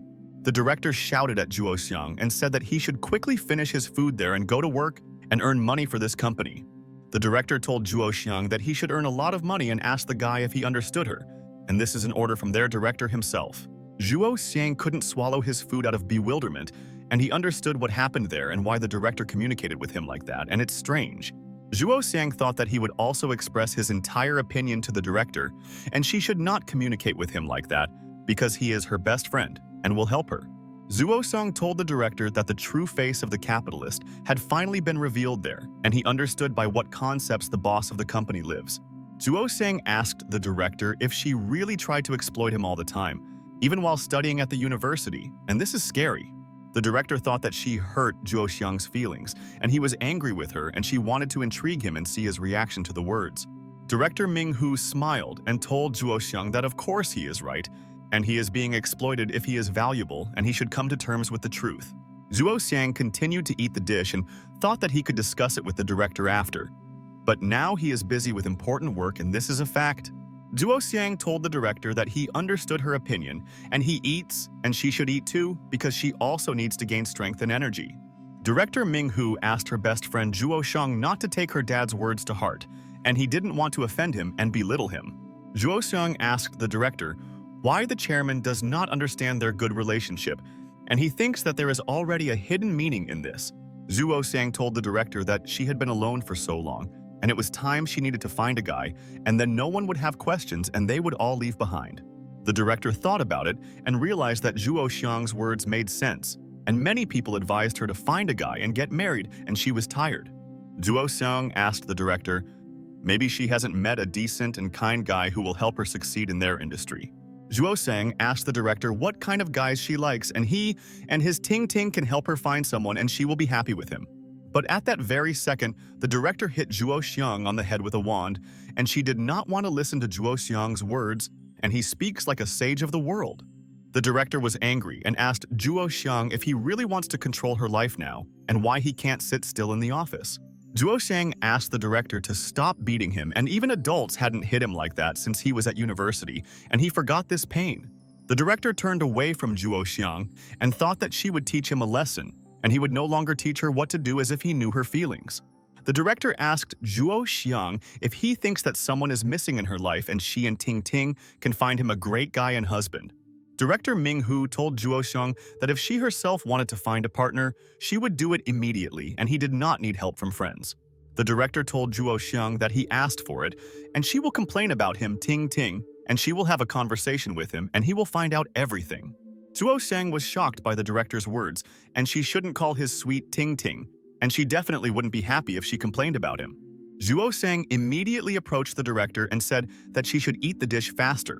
The director shouted at Zhuo Xiang and said that he should quickly finish his food there and go to work and earn money for this company. The director told Zhuo Xiang that he should earn a lot of money and asked the guy if he understood her, and this is an order from their director himself. Zhuo Xiang couldn't swallow his food out of bewilderment, and he understood what happened there and why the director communicated with him like that, and it's strange. Zhuo Xiang thought that he would also express his entire opinion to the director, and she should not communicate with him like that because he is her best friend and will help her. Zhuo Xiang told the director that the true face of the capitalist had finally been revealed there, and he understood by what concepts the boss of the company lives. Zhuo Xiang asked the director if she really tried to exploit him all the time, even while studying at the university, and this is scary. The director thought that she hurt Zhuo Xiang's feelings, and he was angry with her, and she wanted to intrigue him and see his reaction to the words. Director Ming Hu smiled and told Zhuo Xiang that of course he is right, and he is being exploited if he is valuable, and he should come to terms with the truth. Zhuo Xiang continued to eat the dish and thought that he could discuss it with the director after. But now he is busy with important work, and this is a fact. Zhuo Xiang told the director that he understood her opinion, and he eats, and she should eat too, because she also needs to gain strength and energy. Director Ming Hu asked her best friend Zhuo Xiang not to take her dad's words to heart, and he didn't want to offend him and belittle him. Zhuo Xiang asked the director why the chairman does not understand their good relationship, and he thinks that there is already a hidden meaning in this. Zhuo Sang told the director that she had been alone for so long, and it was time she needed to find a guy, and then no one would have questions and they would all leave behind. The director thought about it and realized that Zhuo Xiang's words made sense, and many people advised her to find a guy and get married, and she was tired. Zhuo Xiang asked the director, maybe she hasn't met a decent and kind guy who will help her succeed in their industry. Zhuo Sang asked the director what kind of guys she likes, and he and his Ting Ting can help her find someone and she will be happy with him. But at that very second, the director hit Zhuo Xiang on the head with a wand, and she did not want to listen to Zhuo Xiang's words, and he speaks like a sage of the world. The director was angry and asked Zhuo Xiang if he really wants to control her life now, and why he can't sit still in the office. Zhuo Xiang asked the director to stop beating him, and even adults hadn't hit him like that since he was at university, and he forgot this pain. The director turned away from Zhuo Xiang and thought that she would teach him a lesson, and he would no longer teach her what to do as if he knew her feelings. The director asked Zhuo Xiang if he thinks that someone is missing in her life and she and Ting Ting can find him a great guy and husband. Director Ming Hu told Zhuo Xiang that if she herself wanted to find a partner, she would do it immediately and he did not need help from friends. The director told Zhuo Xiang that he asked for it, and she will complain about him Ting Ting, and she will have a conversation with him and he will find out everything. Zhuo Xiang was shocked by the director's words, and she shouldn't call his sweet Ting Ting, and she definitely wouldn't be happy if she complained about him. Zhuo Xiang immediately approached the director and said that she should eat the dish faster.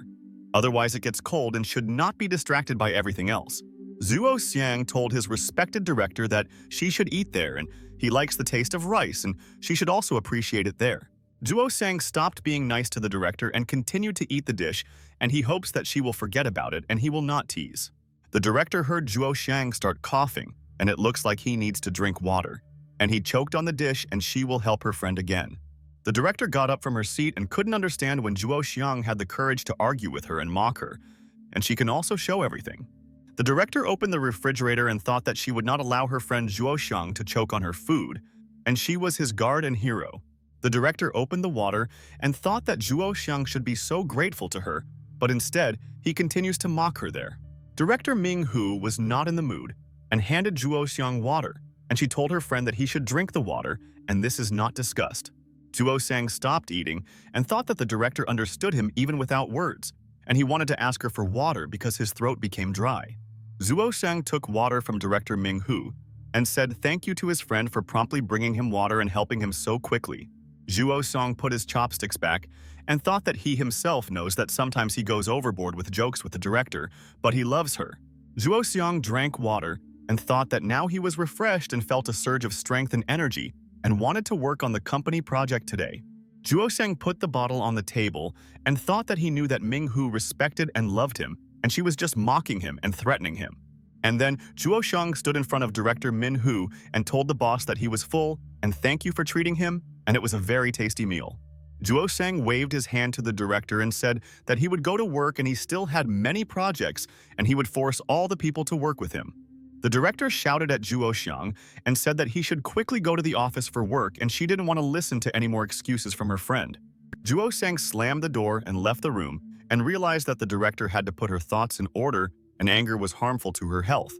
Otherwise it gets cold and should not be distracted by everything else. Zhuo Xiang told his respected director that she should eat there and he likes the taste of rice and she should also appreciate it there. Zhuo Xiang stopped being nice to the director and continued to eat the dish, and he hopes that she will forget about it and he will not tease. The director heard Zhuo Xiang start coughing, and it looks like he needs to drink water, and he choked on the dish and she will help her friend again. The director got up from her seat and couldn't understand when Zhuo Xiang had the courage to argue with her and mock her, and she can also show everything. The director opened the refrigerator and thought that she would not allow her friend Zhuo Xiang to choke on her food, and she was his guard and hero. The director opened the water and thought that Zhuo Xiang should be so grateful to her, but instead, he continues to mock her there. Director Ming Hu was not in the mood and handed Zhuo Xiang water, and she told her friend that he should drink the water, and this is not discussed. Zhuo Xiang stopped eating and thought that the director understood him even without words, and he wanted to ask her for water because his throat became dry. Zhuo Xiang took water from Director Ming Hu and said thank you to his friend for promptly bringing him water and helping him so quickly. Zhuo Xiang put his chopsticks back and thought that he himself knows that sometimes he goes overboard with jokes with the director, but he loves her. Zhuo Xiang drank water and thought that now he was refreshed and felt a surge of strength and energy and wanted to work on the company project today. Zhuo Xiang put the bottle on the table and thought that he knew that Ming Hu respected and loved him, and she was just mocking him and threatening him. And then Zhuo Xiang stood in front of Director Min Hu and told the boss that he was full and thank you for treating him, and it was a very tasty meal. Zhuo Xiang waved his hand to the director and said that he would go to work and he still had many projects and he would force all the people to work with him. The director shouted at Zhuo Xiang and said that he should quickly go to the office for work, and she didn't want to listen to any more excuses from her friend. Zhuo Xiang slammed the door and left the room and realized that the director had to put her thoughts in order and anger was harmful to her health.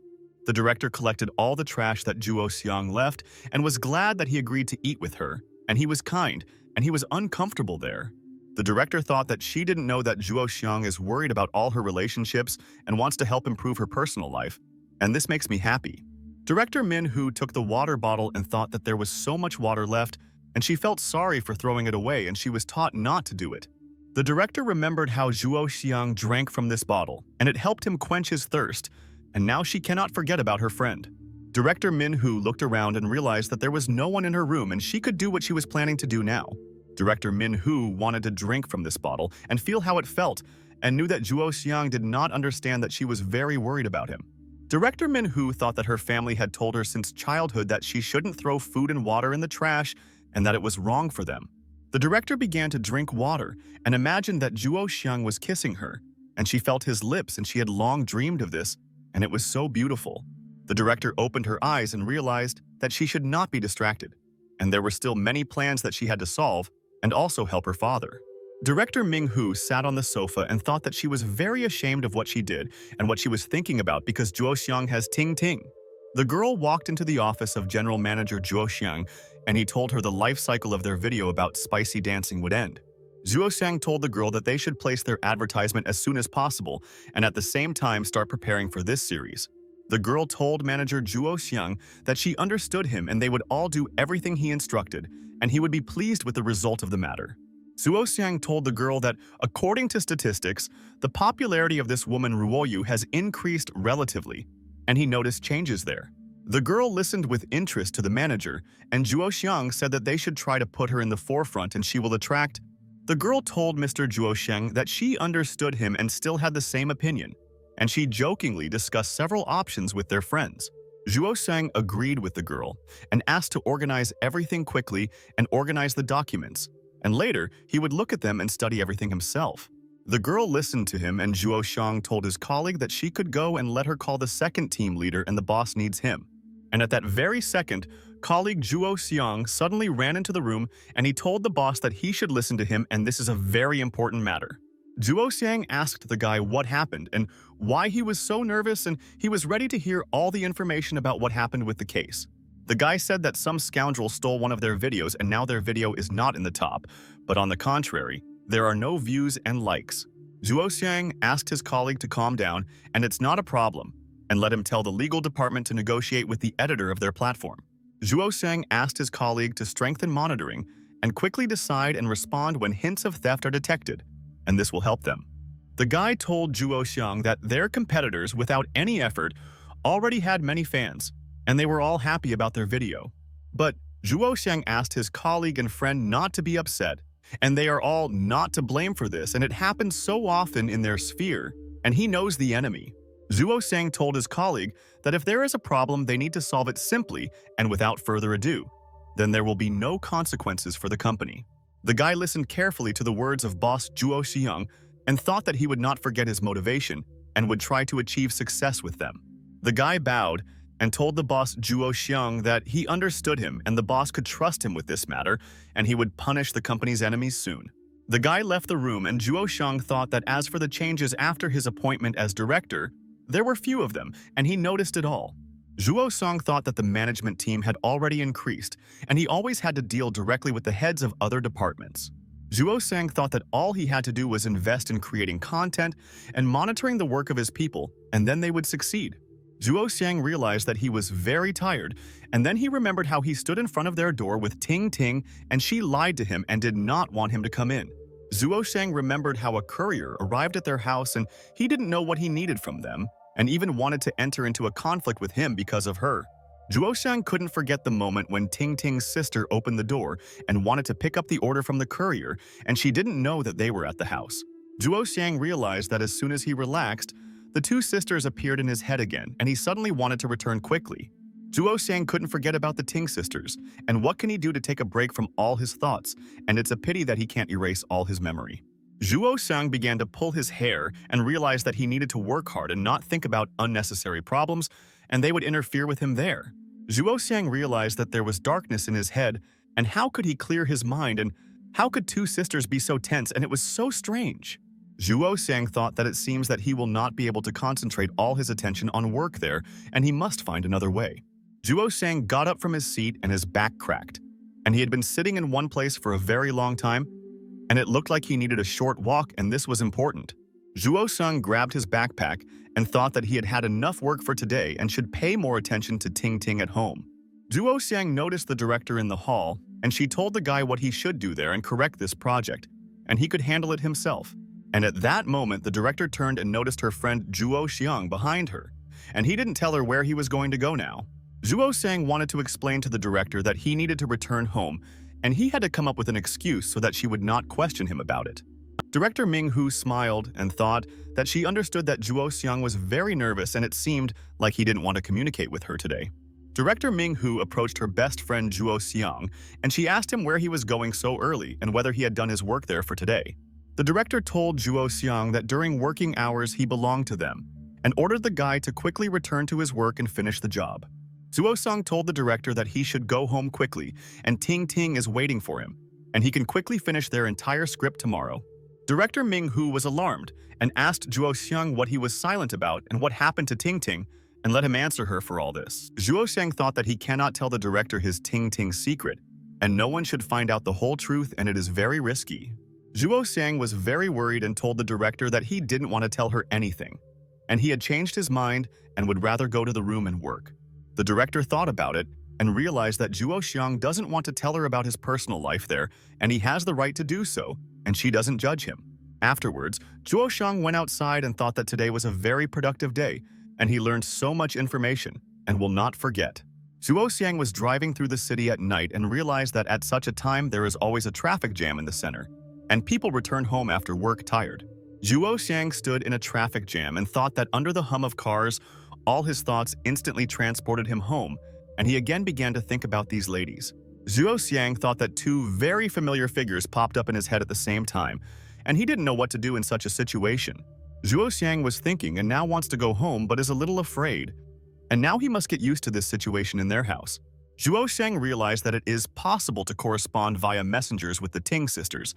The director collected all the trash that Zhuo Xiang left and was glad that he agreed to eat with her, and he was kind, and he was uncomfortable there. The director thought that she didn't know that Zhuo Xiang is worried about all her relationships and wants to help improve her personal life, and this makes me happy. Director Min Hu took the water bottle and thought that there was so much water left, and she felt sorry for throwing it away, and she was taught not to do it. The director remembered how Zhuo Xiang drank from this bottle, and it helped him quench his thirst, and now she cannot forget about her friend. Director Min Hu looked around and realized that there was no one in her room and she could do what she was planning to do now. Director Min Hu wanted to drink from this bottle and feel how it felt, and knew that Zhuo Xiang did not understand that she was very worried about him. Director Min Hu thought that her family had told her since childhood that she shouldn't throw food and water in the trash and that it was wrong for them. The director began to drink water and imagined that Zhuo Xiang was kissing her, and she felt his lips and she had long dreamed of this, and it was so beautiful. The director opened her eyes and realized that she should not be distracted, and there were still many plans that she had to solve and also help her father. Director Ming-hu sat on the sofa and thought that she was very ashamed of what she did and what she was thinking about because Zhuo Xiang has Ting Ting. The girl walked into the office of General Manager Zhuo Xiang, and he told her the life cycle of their video about spicy dancing would end. Zhuo Xiang told the girl that they should place their advertisement as soon as possible and at the same time start preparing for this series. The girl told manager Zhuo Xiang that she understood him and they would all do everything he instructed, and he would be pleased with the result of the matter. Zhuo Xiang told the girl that, according to statistics, the popularity of this woman Ruoyu has increased relatively, and he noticed changes there. The girl listened with interest to the manager, and Zhuo Xiang said that they should try to put her in the forefront and she will attract. The girl told Mr. Zhuo Xiang that she understood him and still had the same opinion, and she jokingly discussed several options with their friends. Zhuo Xiang agreed with the girl and asked to organize everything quickly and organize the documents, and later he would look at them and study everything himself. The girl listened to him, and Zhuo Xiang told his colleague that she could go and let her call the second team leader and the boss needs him. And at that very second, colleague Zhuo Xiang suddenly ran into the room and he told the boss that he should listen to him and this is a very important matter. Zhuo Xiang asked the guy what happened and why he was so nervous, and he was ready to hear all the information about what happened with the case. The guy said that some scoundrel stole one of their videos and now their video is not in the top, but on the contrary, there are no views and likes. Zhuo Xiang asked his colleague to calm down, and it's not a problem, and let him tell the legal department to negotiate with the editor of their platform. Zhuo Xiang asked his colleague to strengthen monitoring and quickly decide and respond when hints of theft are detected, and this will help them. The guy told Zhuo Xiang that their competitors, without any effort, already had many fans, and they were all happy about their video. But Zhuo Xiang asked his colleague and friend not to be upset, and they are all not to blame for this, and it happens so often in their sphere, and he knows the enemy. Zhuo Xiang told his colleague that if there is a problem, they need to solve it simply and without further ado. Then there will be no consequences for the company. The guy listened carefully to the words of boss Zhuo Xiang and thought that he would not forget his motivation and would try to achieve success with them. The guy bowed and told the boss Zhuo Xiang that he understood him and the boss could trust him with this matter, and he would punish the company's enemies soon. The guy left the room, and Zhuo Xiang thought that as for the changes after his appointment as director, there were few of them, and he noticed it all. Zhuo Xiang thought that the management team had already increased, and he always had to deal directly with the heads of other departments. Zhuo Xiang thought that all he had to do was invest in creating content and monitoring the work of his people, and then they would succeed. Zhuo Xiang realized that he was very tired, and then he remembered how he stood in front of their door with Ting Ting and she lied to him and did not want him to come in. Zhuo Xiang remembered how a courier arrived at their house and he didn't know what he needed from them, and even wanted to enter into a conflict with him because of her. Zhuo Xiang couldn't forget the moment when Ting Ting's sister opened the door and wanted to pick up the order from the courier, and she didn't know that they were at the house. Zhuo Xiang realized that as soon as he relaxed, the two sisters appeared in his head again, and he suddenly wanted to return quickly. Zhuo Xiang couldn't forget about the Ting sisters, and what can he do to take a break from all his thoughts, and it's a pity that he can't erase all his memory. Zhuo Xiang began to pull his hair and realized that he needed to work hard and not think about unnecessary problems, and they would interfere with him there. Zhuo Xiang realized that there was darkness in his head, and how could he clear his mind, and how could two sisters be so tense, and it was so strange. Zhuo Xiang thought that it seems that he will not be able to concentrate all his attention on work there, and he must find another way. Zhuo Xiang got up from his seat and his back cracked, and he had been sitting in one place for a very long time, and it looked like he needed a short walk, and this was important. Zhuo Xiang grabbed his backpack and thought that he had had enough work for today and should pay more attention to Ting Ting at home. Zhuo Xiang noticed the director in the hall, and she told the guy what he should do there and correct this project, and he could handle it himself. And at that moment, the director turned and noticed her friend Zhuo Xiang behind her, and he didn't tell her where he was going to go now. Zhuo Xiang wanted to explain to the director that he needed to return home, and he had to come up with an excuse so that she would not question him about it. Director Ming-hu smiled and thought that she understood that Zhuo Xiang was very nervous, and it seemed like he didn't want to communicate with her today. Director Ming-hu approached her best friend Zhuo Xiang, and she asked him where he was going so early and whether he had done his work there for today. The director told Zhuo Xiang that during working hours he belonged to them, and ordered the guy to quickly return to his work and finish the job. Zhuo Xiang told the director that he should go home quickly, and Ting Ting is waiting for him, and he can quickly finish their entire script tomorrow. Director Ming Hu was alarmed and asked Zhuo Xiang what he was silent about and what happened to Ting Ting, and let him answer her for all this. Zhuo Xiang thought that he cannot tell the director his Ting Ting secret, and no one should find out the whole truth, and it is very risky. Zhuo Xiang was very worried and told the director that he didn't want to tell her anything, and he had changed his mind and would rather go to the room and work. The director thought about it and realized that Zhuo Xiang doesn't want to tell her about his personal life there, and he has the right to do so, and she doesn't judge him. Afterwards, Zhuo Xiang went outside and thought that today was a very productive day, and he learned so much information and will not forget. Zhuo Xiang was driving through the city at night and realized that at such a time there is always a traffic jam in the center, and people return home after work tired. Zhuo Xiang stood in a traffic jam and thought that under the hum of cars, all his thoughts instantly transported him home, and he again began to think about these ladies. Zhuo Xiang thought that two very familiar figures popped up in his head at the same time, and he didn't know what to do in such a situation. Zhuo Xiang was thinking and now wants to go home but is a little afraid, and now he must get used to this situation in their house. Zhuo Xiang realized that it is possible to correspond via messengers with the Ting sisters,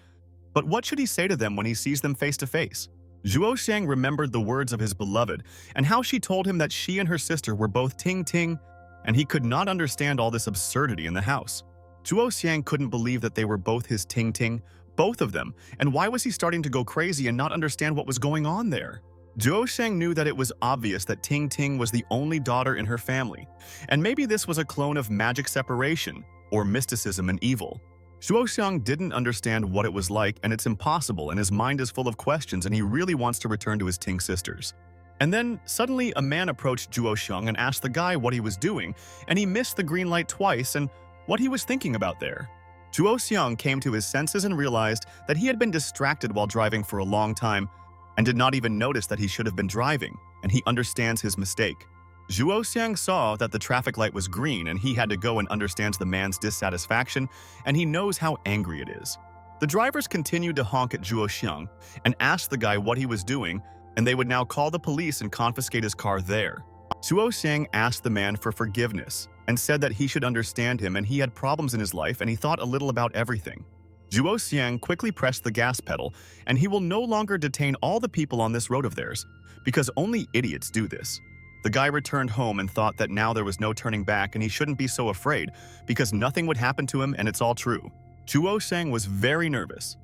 but what should he say to them when he sees them face to face? Zhuo Xiang remembered the words of his beloved and how she told him that she and her sister were both Ting Ting, and he could not understand all this absurdity in the house. Zhuo Xiang couldn't believe that they were both his Ting Ting, both of them, and why was he starting to go crazy and not understand what was going on there? Zhuo Xiang knew that it was obvious that Ting Ting was the only daughter in her family, and maybe this was a clone of magic separation, or mysticism and evil. Zhuo Xiang didn't understand what it was like, and it's impossible, and his mind is full of questions, and he really wants to return to his Ting sisters. And then, suddenly, a man approached Zhuo Xiang and asked the guy what he was doing, and he missed the green light twice and what he was thinking about there. Zhuo Xiang came to his senses and realized that he had been distracted while driving for a long time and did not even notice that he should have been driving, and he understands his mistake. Zhuo Xiang saw that the traffic light was green and he had to go and understands the man's dissatisfaction, and he knows how angry it is. The drivers continued to honk at Zhuo Xiang and asked the guy what he was doing, and they would now call the police and confiscate his car there. Zhuo Xiang asked the man for forgiveness and said that he should understand him and he had problems in his life and he thought a little about everything. Zhuo Xiang quickly pressed the gas pedal, and he will no longer detain all the people on this road of theirs, because only idiots do this. The guy returned home and thought that now there was no turning back and he shouldn't be so afraid because nothing would happen to him and it's all true. Zhuo Xiang was very nervous.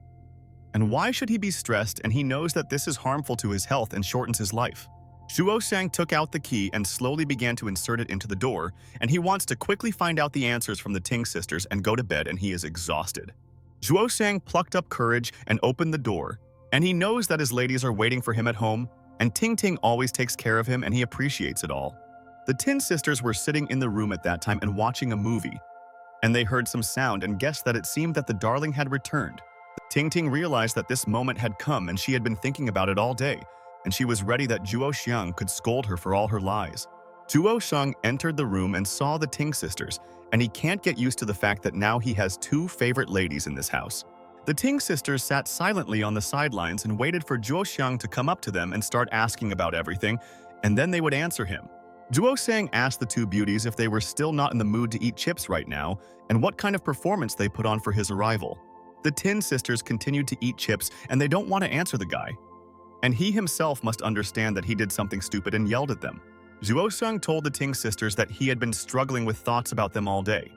And why should he be stressed, and he knows that this is harmful to his health and shortens his life? Zhuo Xiang took out the key and slowly began to insert it into the door, and he wants to quickly find out the answers from the Ting sisters and go to bed, and he is exhausted. Zhuo Xiang plucked up courage and opened the door, and he knows that his ladies are waiting for him at home, and Ting Ting always takes care of him and he appreciates it all. The Tin sisters were sitting in the room at that time and watching a movie, and they heard some sound and guessed that it seemed that the darling had returned. Ting Ting realized that this moment had come and she had been thinking about it all day, and she was ready that Zhuo Xiang could scold her for all her lies. Zhuo Xiang entered the room and saw the Ting sisters, and he can't get used to the fact that now he has two favorite ladies in this house. The Ting sisters sat silently on the sidelines and waited for Zhuo Xiang to come up to them and start asking about everything, and then they would answer him. Zhuo Xiang asked the two beauties if they were still not in the mood to eat chips right now, and what kind of performance they put on for his arrival. The Tin sisters continued to eat chips, and they don't want to answer the guy. And he himself must understand that he did something stupid and yelled at them. Zhuo Xiang told the Ting sisters that he had been struggling with thoughts about them all day.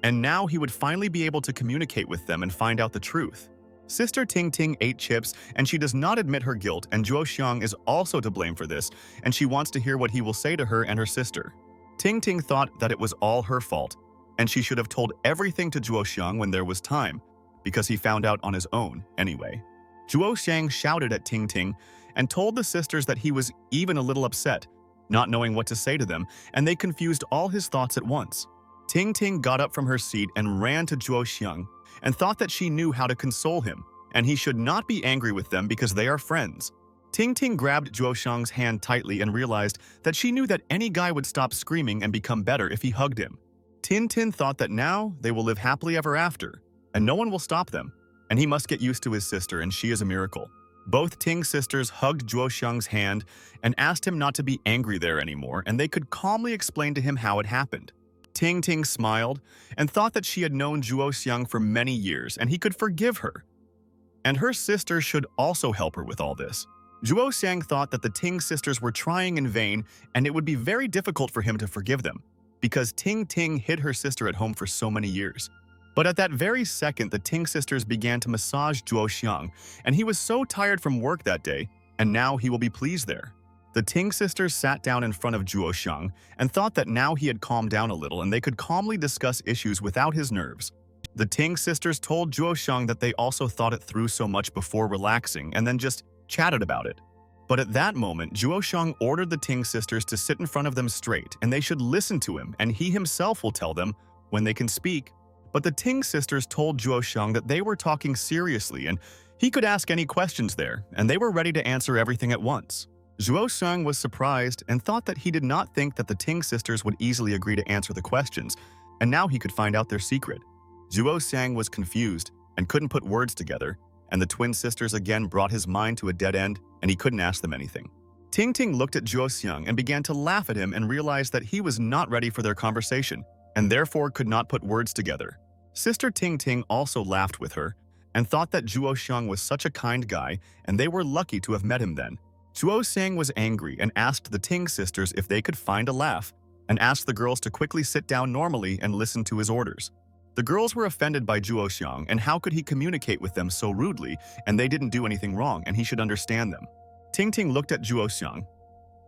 And now he would finally be able to communicate with them and find out the truth. Sister Ting Ting ate chips, and she does not admit her guilt, and Zhuo Xiang is also to blame for this, and she wants to hear what he will say to her and her sister. Ting Ting thought that it was all her fault, and she should have told everything to Zhuo Xiang when there was time, because he found out on his own anyway. Zhuo Xiang shouted at Ting Ting and told the sisters that he was even a little upset, not knowing what to say to them, and they confused all his thoughts at once. Ting Ting got up from her seat and ran to Zhuo Xiang and thought that she knew how to console him, and he should not be angry with them because they are friends. Ting Ting grabbed Zhuo Xiang's hand tightly and realized that she knew that any guy would stop screaming and become better if he hugged him. Tin Tin thought that now they will live happily ever after, and no one will stop them, and he must get used to his sister, and she is a miracle. Both Ting sisters hugged Zhuo Xiang's hand and asked him not to be angry there anymore, and they could calmly explain to him how it happened. Ting Ting smiled and thought that she had known Zhuo Xiang for many years and he could forgive her. and her sister should also help her with all this. Zhuo Xiang thought that the Ting sisters were trying in vain, and it would be very difficult for him to forgive them, because Ting Ting hid her sister at home for so many years. But at that very second, the Ting sisters began to massage Zhuo Xiang, and he was so tired from work that day, and now he will be pleased there. The Ting sisters sat down in front of Zhuo Xiang and thought that now he had calmed down a little and they could calmly discuss issues without his nerves. The Ting sisters told Zhuo Xiang that they also thought it through so much before relaxing and then just chatted about it. But at that moment, Zhuo Xiang ordered the Ting sisters to sit in front of them straight and they should listen to him, and he himself will tell them when they can speak. But the Ting sisters told Zhuo Xiang that they were talking seriously and he could ask any questions there, and they were ready to answer everything at once. Zhuo Xiang was surprised and thought that he did not think that the Ting sisters would easily agree to answer the questions, and now he could find out their secret. Zhuo Xiang was confused and couldn't put words together, and the twin sisters again brought his mind to a dead end, and he couldn't ask them anything. Ting Ting looked at Zhuo Xiang and began to laugh at him and realized that he was not ready for their conversation, and therefore could not put words together. Sister Ting Ting also laughed with her, and thought that Zhuo Xiang was such a kind guy, and they were lucky to have met him then. Zhuo Xiang was angry and asked the Ting sisters if they could find a laugh, and asked the girls to quickly sit down normally and listen to his orders. The girls were offended by Zhuo Xiang, and how could he communicate with them so rudely, and they didn't do anything wrong, and he should understand them. Ting Ting looked at Zhuo Xiang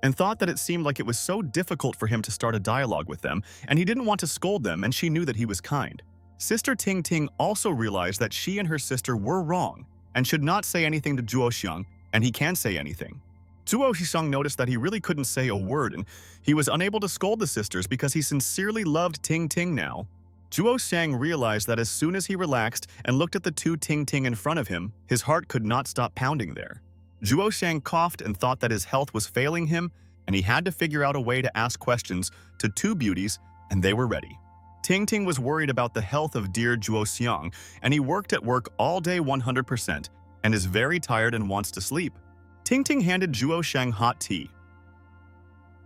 and thought that it seemed like it was so difficult for him to start a dialogue with them, and he didn't want to scold them, and she knew that he was kind. Sister Ting Ting also realized that she and her sister were wrong and should not say anything to Zhuo Xiang, and he can't say anything. Zhuo Xiang noticed that he really couldn't say a word, and he was unable to scold the sisters because he sincerely loved Ting Ting now. Zhuo Xiang realized that as soon as he relaxed and looked at the two Ting Ting in front of him, his heart could not stop pounding there. Zhuo Xiang coughed and thought that his health was failing him, and he had to figure out a way to ask questions to two beauties, and they were ready. Ting Ting was worried about the health of dear Zhuo Xiang, and he worked at work all day 100% and is very tired and wants to sleep. Ting Ting handed Zhuo Xiang hot tea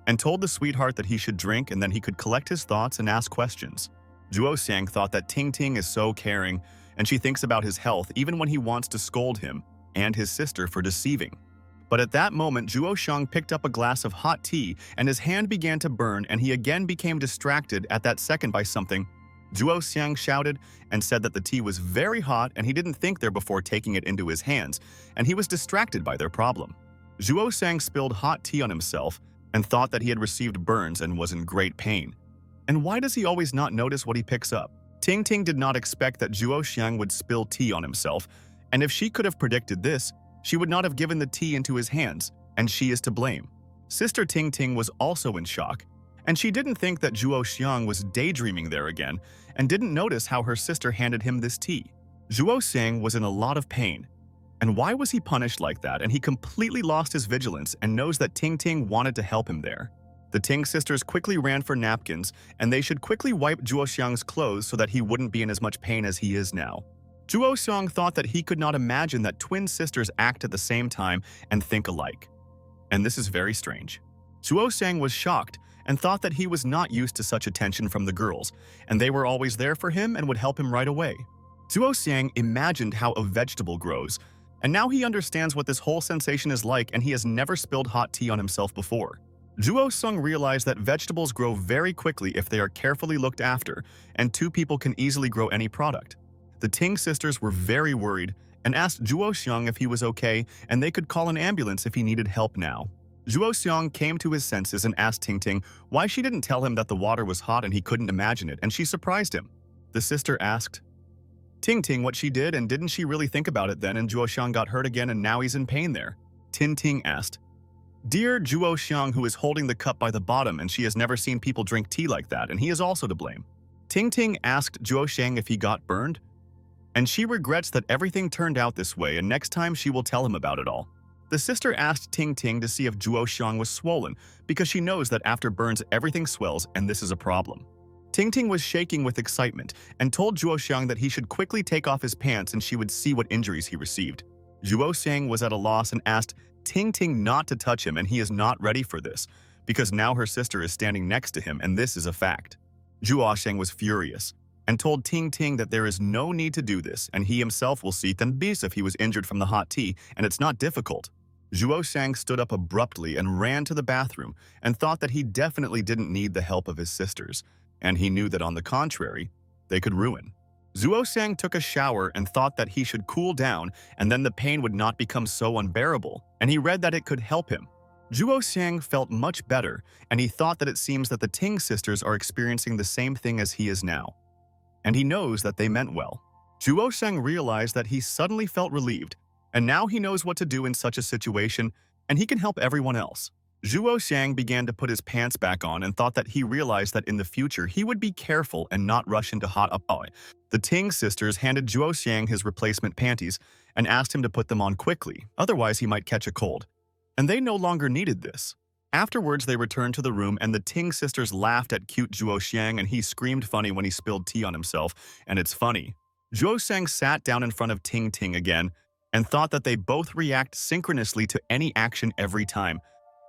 and told the sweetheart that he should drink and then he could collect his thoughts and ask questions. Zhuo Xiang thought that Ting Ting is so caring, and she thinks about his health even when he wants to scold him and his sister for deceiving. But at that moment, Zhuo Xiang picked up a glass of hot tea and his hand began to burn, and he again became distracted at that second by something. Zhuo Xiang shouted and said that the tea was very hot and he didn't think there before taking it into his hands, and he was distracted by their problem. Zhuo Xiang spilled hot tea on himself and thought that he had received burns and was in great pain. And why does he always not notice what he picks up? Ting Ting did not expect that Zhuo Xiang would spill tea on himself, and if she could have predicted this, she would not have given the tea into his hands, and she is to blame. Sister Ting Ting was also in shock, and she didn't think that Zhuo Xiang was daydreaming there again, and didn't notice how her sister handed him this tea. Zhuo Xiang was in a lot of pain. And why was he punished like that? And he completely lost his vigilance and knows that Ting Ting wanted to help him there. The Ting sisters quickly ran for napkins, and they should quickly wipe Zhuo Xiang's clothes so that he wouldn't be in as much pain as he is now. Zhuo Xiang thought that he could not imagine that twin sisters act at the same time and think alike. And this is very strange. Zhuo Xiang was shocked and thought that he was not used to such attention from the girls, and they were always there for him and would help him right away. Zhuo Xiang imagined how a vegetable grows, and now he understands what this whole sensation is like, and he has never spilled hot tea on himself before. Zhuo Xiang realized that vegetables grow very quickly if they are carefully looked after, and two people can easily grow any product. The Ting sisters were very worried and asked Zhuo Xiang if he was okay and they could call an ambulance if he needed help now. Zhuo Xiang came to his senses and asked Ting Ting why she didn't tell him that the water was hot and he couldn't imagine it, and she surprised him. The sister asked Ting Ting what she did, and didn't she really think about it then, and Zhuo Xiang got hurt again and now he's in pain there. Ting Ting asked, "Dear Zhuo Xiang, who is holding the cup by the bottom, and she has never seen people drink tea like that, and he is also to blame." Ting Ting asked Zhuo Xiang if he got burned, and she regrets that everything turned out this way, and next time she will tell him about it all. The sister asked Ting Ting to see if Zhuo Xiang was swollen, because she knows that after burns everything swells, and this is a problem. Ting Ting was shaking with excitement and told Zhuo Xiang that he should quickly take off his pants and she would see what injuries he received. Zhuo Xiang was at a loss and asked Ting Ting not to touch him, and he is not ready for this, because now her sister is standing next to him, and this is a fact. Zhuo Xiang was furious and told Ting Ting that there is no need to do this and he himself will see Thanbis if he was injured from the hot tea and it's not difficult. Zhuo Shang stood up abruptly and ran to the bathroom and thought that he definitely didn't need the help of his sisters, and he knew that on the contrary, they could ruin. Zhuo Shang took a shower and thought that he should cool down and then the pain would not become so unbearable, and he read that it could help him. Zhuo Shang felt much better, and he thought that it seems that the Ting sisters are experiencing the same thing as he is now. And he knows that they meant well. Zhuo Shang realized that he suddenly felt relieved, and now he knows what to do in such a situation, and he can help everyone else. Zhuo Shang began to put his pants back on and thought that he realized that in the future he would be careful and not rush into hot up. The Ting sisters handed Zhuo Shang his replacement panties and asked him to put them on quickly, otherwise he might catch a cold. And they no longer needed this. Afterwards, they returned to the room and the Ting sisters laughed at cute Zhuo Shang and he screamed funny when he spilled tea on himself, and it's funny. Zhuo Shang sat down in front of Ting Ting again and thought that they both react synchronously to any action every time,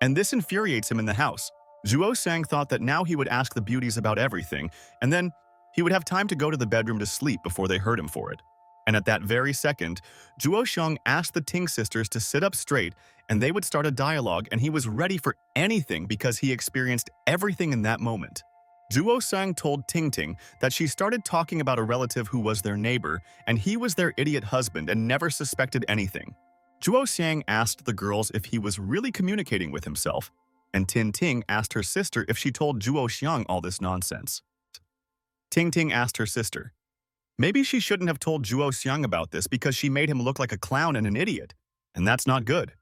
and this infuriates him in the house. Zhuo Shang thought that now he would ask the beauties about everything, and then he would have time to go to the bedroom to sleep before they hurt him for it. And at that very second, Zhuo Shang asked the Ting sisters to sit up straight and they would start a dialogue, and he was ready for anything because he experienced everything in that moment. Zhuo Shang told Ting Ting that she started talking about a relative who was their neighbor, and he was their idiot husband and never suspected anything. Zhuo Shang asked the girls if he was really communicating with himself, and Ting Ting asked her sister if she told Zhuo Xiang all this nonsense. Ting Ting asked her sister, maybe she shouldn't have told Zhuo Xiang about this because she made him look like a clown and an idiot, and that's not good.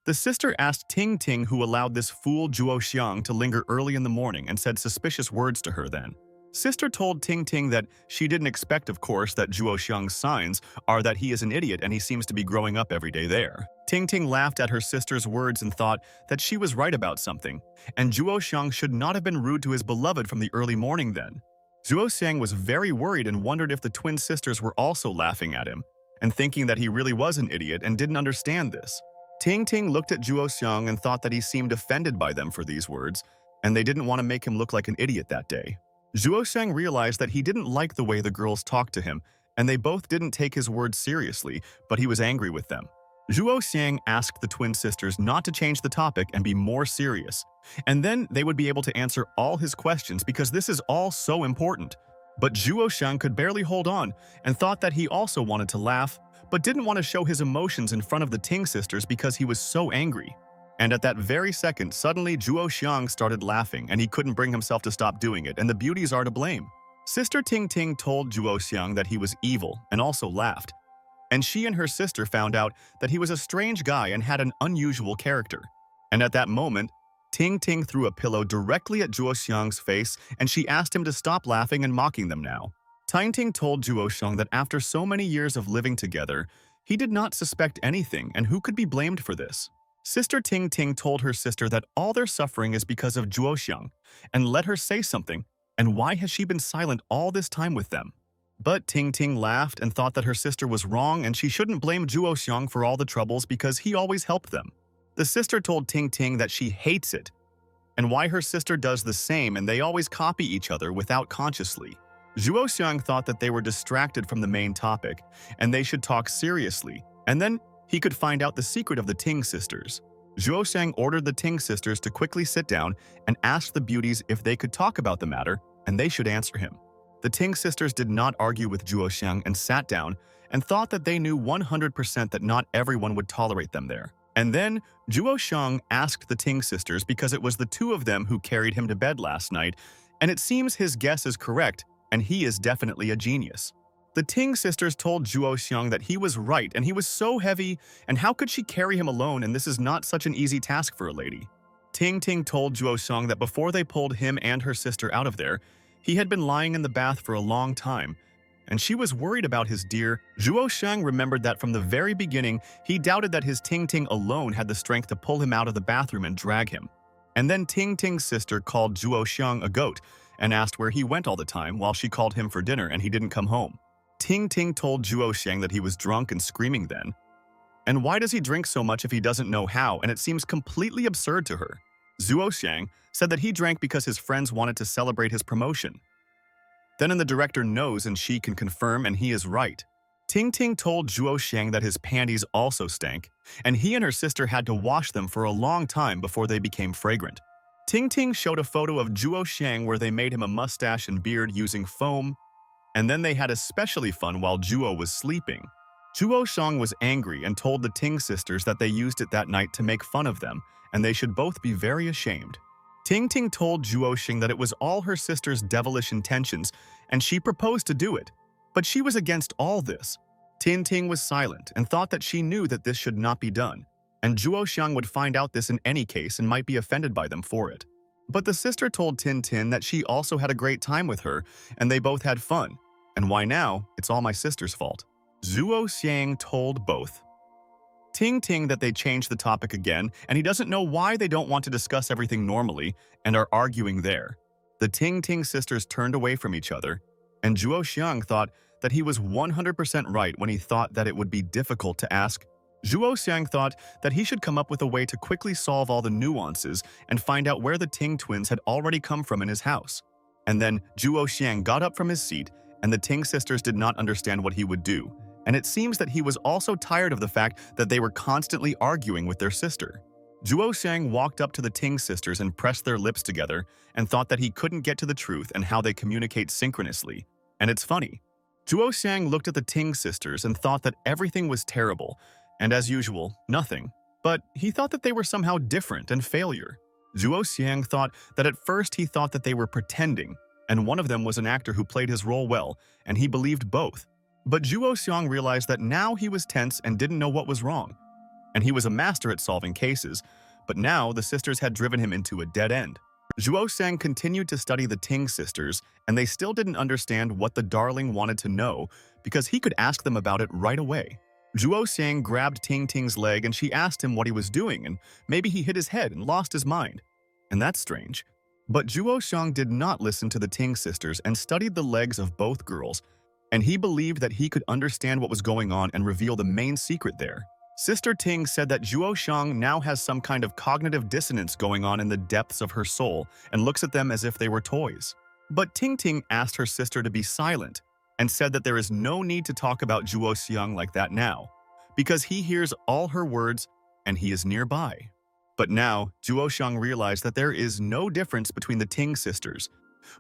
The sister asked Ting Ting who allowed this fool Zhuo Xiang to linger early in the morning and said suspicious words to her then. Sister told Ting Ting that she didn't expect, of course, that Zhuo Xiang's signs are that he is an idiot and he seems to be growing up every day there. Ting Ting laughed at her sister's words and thought that she was right about something, and Zhuo Xiang should not have been rude to his beloved from the early morning then. Zhuo Xiang was very worried and wondered if the twin sisters were also laughing at him and thinking that he really was an idiot and didn't understand this. Ting Ting looked at Zhuo Xiang and thought that he seemed offended by them for these words, and they didn't want to make him look like an idiot that day. Zhuo Xiang realized that he didn't like the way the girls talked to him, and they both didn't take his words seriously, but he was angry with them. Zhuo Xiang asked the twin sisters not to change the topic and be more serious, and then they would be able to answer all his questions because this is all so important. But Zhuo Xiang could barely hold on and thought that he also wanted to laugh, but didn't want to show his emotions in front of the Ting sisters because he was so angry. And at that very second, suddenly Zhuo Xiang started laughing and he couldn't bring himself to stop doing it, and the beauties are to blame. Sister Ting Ting told Zhuo Xiang that he was evil and also laughed. And she and her sister found out that he was a strange guy and had an unusual character. And at that moment, Ting Ting threw a pillow directly at Zhuo Xiang's face and she asked him to stop laughing and mocking them now. Ting Ting told Zhuo Xiang that after so many years of living together, he did not suspect anything and who could be blamed for this. Sister Ting Ting told her sister that all their suffering is because of Zhuo Xiang and let her say something, and why has she been silent all this time with them? But Ting Ting laughed and thought that her sister was wrong and she shouldn't blame Zhuo Xiang for all the troubles because he always helped them. The sister told Ting Ting that she hates it and why her sister does the same and they always copy each other without consciously. Zhuo Xiang thought that they were distracted from the main topic and they should talk seriously, and then he could find out the secret of the Ting sisters. Zhuo Xiang ordered the Ting sisters to quickly sit down and asked the beauties if they could talk about the matter, and they should answer him. The Ting sisters did not argue with Zhuo Xiang and sat down and thought that they knew 100% that not everyone would tolerate them there. And then Zhuo Xiang asked the Ting sisters because it was the two of them who carried him to bed last night, and it seems his guess is correct, and he is definitely a genius. The Ting sisters told Zhuo Xiang that he was right and he was so heavy, and how could she carry him alone, and this is not such an easy task for a lady. Ting Ting told Zhuo Xiang that before they pulled him and her sister out of there, he had been lying in the bath for a long time, and she was worried about his dear. Zhuo Xiang remembered that from the very beginning, he doubted that his Ting Ting alone had the strength to pull him out of the bathroom and drag him. And then Ting Ting's sister called Zhuo Xiang a goat and asked where he went all the time while she called him for dinner and he didn't come home. Ting Ting told Zhuo Xiang that he was drunk and screaming then. And why does he drink so much if he doesn't know how, and it seems completely absurd to her. Zhuo Xiang said that he drank because his friends wanted to celebrate his promotion. Then the director knows and she can confirm and he is right. Ting Ting told Zhuo Xiang that his panties also stank, and he and her sister had to wash them for a long time before they became fragrant. Ting Ting showed a photo of Zhuo Xiang where they made him a mustache and beard using foam, and then they had especially fun while Zhuo was sleeping. Zhuo Xiang was angry and told the Ting sisters that they used it that night to make fun of them, and they should both be very ashamed. Ting Ting told Zhuo Xiang that it was all her sister's devilish intentions, and she proposed to do it. But she was against all this. Ting Ting was silent and thought that she knew that this should not be done, and Zhuo Xiang would find out this in any case and might be offended by them for it. But the sister told Tin Tin that she also had a great time with her, and they both had fun. And why now? It's all my sister's fault. Zhuo Xiang told both Ting Ting that they changed the topic again, and he doesn't know why they don't want to discuss everything normally and are arguing there. The Ting Ting sisters turned away from each other, and Zhuo Xiang thought that he was 100% right when he thought that it would be difficult to ask. Zhuo Xiang thought that he should come up with a way to quickly solve all the nuances and find out where the Ting twins had already come from in his house. And then Zhuo Xiang got up from his seat, and the Ting sisters did not understand what he would do, and it seems that he was also tired of the fact that they were constantly arguing with their sister. Zhuo Xiang walked up to the Ting sisters and pressed their lips together and thought that he couldn't get to the truth and how they communicate synchronously. And it's funny. Zhuo Xiang looked at the Ting sisters and thought that everything was terrible, and as usual, nothing. But he thought that they were somehow different and failure. Zhuo Xiang thought that at first he thought that they were pretending, and one of them was an actor who played his role well, and he believed both. But Zhuo Xiang realized that now he was tense and didn't know what was wrong. And he was a master at solving cases, but now the sisters had driven him into a dead end. Zhuo Xiang continued to study the Ting sisters, and they still didn't understand what the darling wanted to know because he could ask them about it right away. Zhuo Xiang grabbed Ting Ting's leg and she asked him what he was doing, and maybe he hit his head and lost his mind. And that's strange. But Zhuo Xiang did not listen to the Ting sisters and studied the legs of both girls, and he believed that he could understand what was going on and reveal the main secret there. Sister Ting said that Zhuo Xiang now has some kind of cognitive dissonance going on in the depths of her soul and looks at them as if they were toys. But Ting Ting asked her sister to be silent and said that there is no need to talk about Zhuo Xiang like that now, because he hears all her words and he is nearby. But now, Zhuo Xiang realized that there is no difference between the Ting sisters,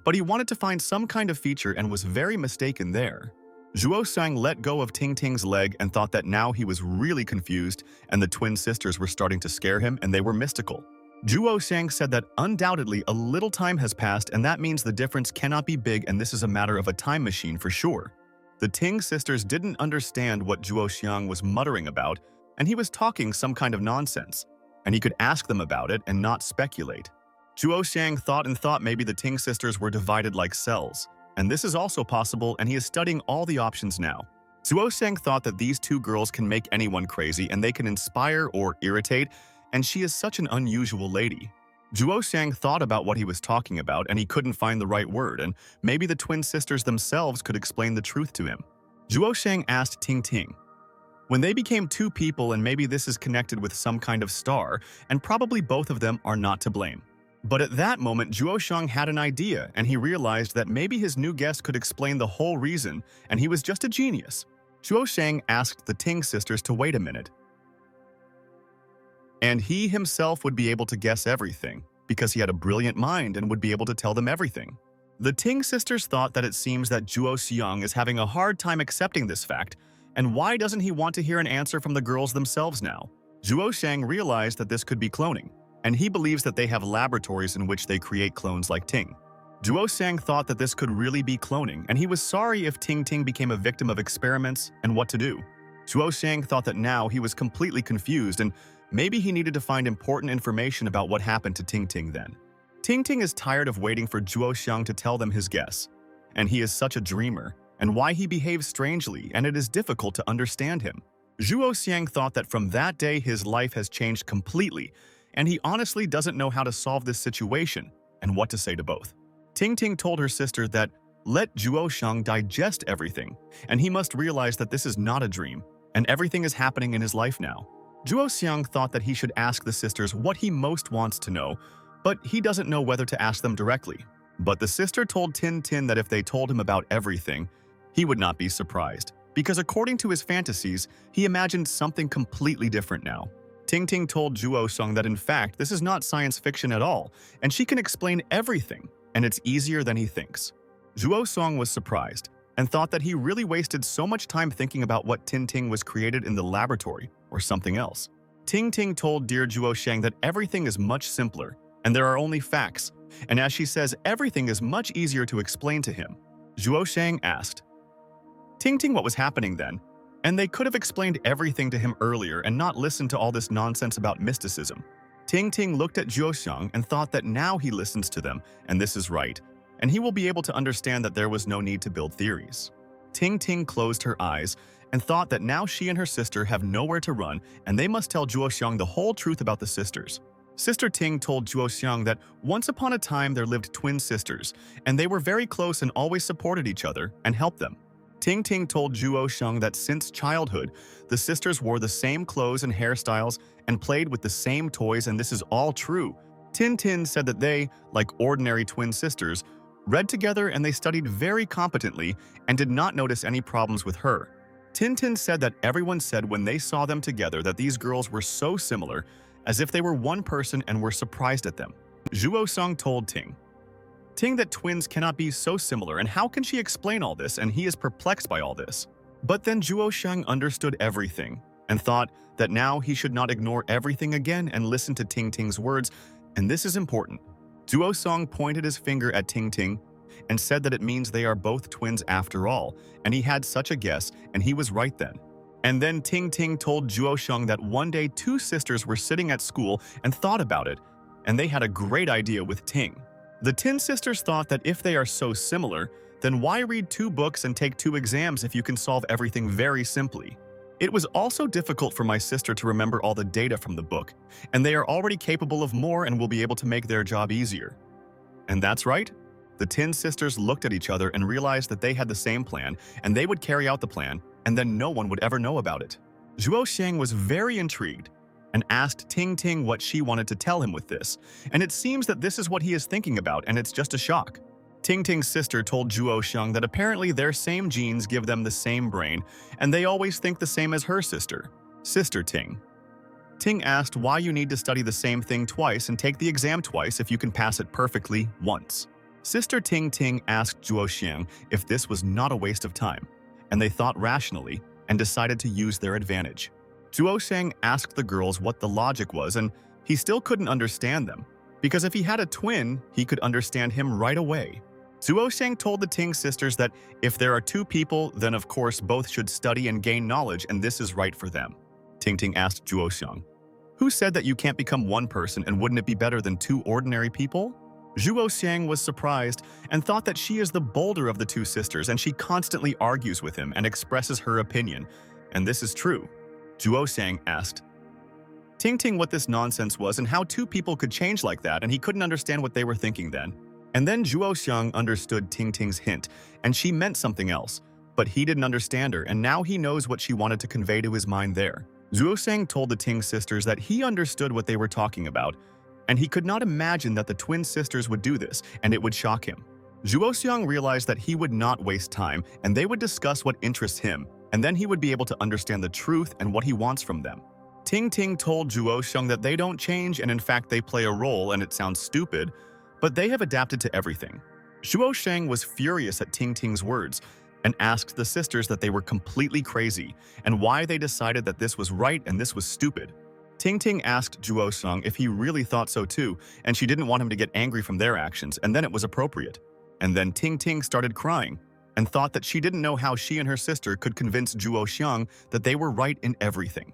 but he wanted to find some kind of feature and was very mistaken there. Zhuo Xiang let go of Ting Ting's leg and thought that now he was really confused and the twin sisters were starting to scare him and they were mystical. Zhuo Xiang said that undoubtedly a little time has passed and that means the difference cannot be big and this is a matter of a time machine for sure. The Ting sisters didn't understand what Zhuo Xiang was muttering about, and he was talking some kind of nonsense, and he could ask them about it and not speculate. Zhuo Xiang thought and thought maybe the Ting sisters were divided like cells, and this is also possible, and he is studying all the options now. Zhuo Xiang thought that these two girls can make anyone crazy and they can inspire or irritate, and she is such an unusual lady. Zhuo Xiang thought about what he was talking about and he couldn't find the right word, and maybe the twin sisters themselves could explain the truth to him. Zhuo Xiang asked Ting Ting, when they became two people and maybe this is connected with some kind of star, and probably both of them are not to blame. But at that moment, Zhuo Xiang had an idea and he realized that maybe his new guest could explain the whole reason and he was just a genius. Zhuo Xiang asked the Ting sisters to wait a minute, and he himself would be able to guess everything because he had a brilliant mind and would be able to tell them everything. The Ting sisters thought that it seems that Zhuo Xiang is having a hard time accepting this fact, and why doesn't he want to hear an answer from the girls themselves now? Zhuo Xiang realized that this could be cloning, and he believes that they have laboratories in which they create clones like Ting. Zhuo Xiang thought that this could really be cloning, and he was sorry if Ting Ting became a victim of experiments and what to do. Zhuo Xiang thought that now he was completely confused and maybe he needed to find important information about what happened to Ting Ting then. Ting Ting is tired of waiting for Zhuo Xiang to tell them his guess, and he is such a dreamer, and why he behaves strangely, and it is difficult to understand him. Zhuo Xiang thought that from that day his life has changed completely, and he honestly doesn't know how to solve this situation and what to say to both. Ting Ting told her sister that let Zhuo Xiang digest everything, and he must realize that this is not a dream, and everything is happening in his life now. Zhuo Xiang thought that he should ask the sisters what he most wants to know, but he doesn't know whether to ask them directly. But the sister told Tin Tin that if they told him about everything, he would not be surprised, because according to his fantasies, he imagined something completely different now. Ting Ting told Juo Sung that in fact this is not science fiction at all, and she can explain everything, and it's easier than he thinks. Juo Sung was surprised, and thought that he really wasted so much time thinking about what Tin Ting was created in the laboratory, or something else. Ting Ting told dear Juo Shang that everything is much simpler, and there are only facts, and as she says, everything is much easier to explain to him. Juo Shang asked Ting Ting what was happening then, and they could have explained everything to him earlier and not listened to all this nonsense about mysticism. Ting Ting looked at Juo Shang and thought that now he listens to them, and this is right, and he will be able to understand that there was no need to build theories. Ting Ting closed her eyes and thought that now she and her sister have nowhere to run and they must tell Juo Shang the whole truth about the sisters. Sister Ting told Juo Xiang that once upon a time there lived twin sisters, and they were very close and always supported each other and helped them. Ting Ting told Juo Xiang that since childhood, the sisters wore the same clothes and hairstyles and played with the same toys, and this is all true. Tin Tin said that they, like ordinary twin sisters, read together and they studied very competently and did not notice any problems with her. Tin Tin said that everyone said when they saw them together that these girls were so similar, as if they were one person and were surprised at them. Juo Sung told Ting that twins cannot be so similar, and how can she explain all this, and he is perplexed by all this. But then Juo Shang understood everything and thought that now he should not ignore everything again and listen to Ting Ting's words, and this is important. Juo Song pointed his finger at Ting Ting and said that it means they are both twins after all, and he had such a guess, and he was right then. And then Ting Ting told Juo Sheng that one day two sisters were sitting at school and thought about it, and they had a great idea with Ting. The Tin sisters thought that if they are so similar, then why read 2 books and take 2 exams if you can solve everything very simply? It was also difficult for my sister to remember all the data from the book, and they are already capable of more and will be able to make their job easier. And that's right. The Tin sisters looked at each other and realized that they had the same plan, and they would carry out the plan, and then no one would ever know about it. Zhuo Xiang was very intrigued and asked Ting Ting what she wanted to tell him with this, and it seems that this is what he is thinking about, and it's just a shock. Ting Ting's sister told Zhuo Xiang that apparently their same genes give them the same brain, and they always think the same as her sister, Sister Ting. Ting asked why you need to study the same thing twice and take the exam twice if you can pass it perfectly once. Sister Ting Ting asked Zhuo Xiang if this was not a waste of time, and they thought rationally and decided to use their advantage. Zhuo Xiang asked the girls what the logic was, and he still couldn't understand them, because if he had a twin, he could understand him right away. Zhuo Xiang told the Ting sisters that if there are 2 people, then of course both should study and gain knowledge, and this is right for them. Ting Ting asked Zhuo Xiang, "Who said that you can't become one person, and wouldn't it be better than 2 ordinary people?" Zhuo Xiang was surprised and thought that she is the bolder of the 2 sisters, and she constantly argues with him and expresses her opinion, and this is true. Zhuo Xiang asked Ting Ting what this nonsense was and how 2 people could change like that, and he couldn't understand what they were thinking then. And then Zhuo Xiang understood Ting Ting's hint, and she meant something else, but he didn't understand her, and now he knows what she wanted to convey to his mind there. Zhuo Xiang told the Ting sisters that he understood what they were talking about, and he could not imagine that the twin sisters would do this, and it would shock him. Zhuo Xiang realized that he would not waste time, and they would discuss what interests him, and then he would be able to understand the truth and what he wants from them. Ting Ting told Zhuo Xiang that they don't change, and in fact they play a role, and it sounds stupid, but they have adapted to everything. Zhuo Xiang was furious at Ting Ting's words and asked the sisters that they were completely crazy and why they decided that this was right and this was stupid. Ting Ting asked Zhuo Xiang if he really thought so too, and she didn't want him to get angry from their actions, and then it was appropriate. And then Ting Ting started crying and thought that she didn't know how she and her sister could convince Zhuo Xiang that they were right in everything.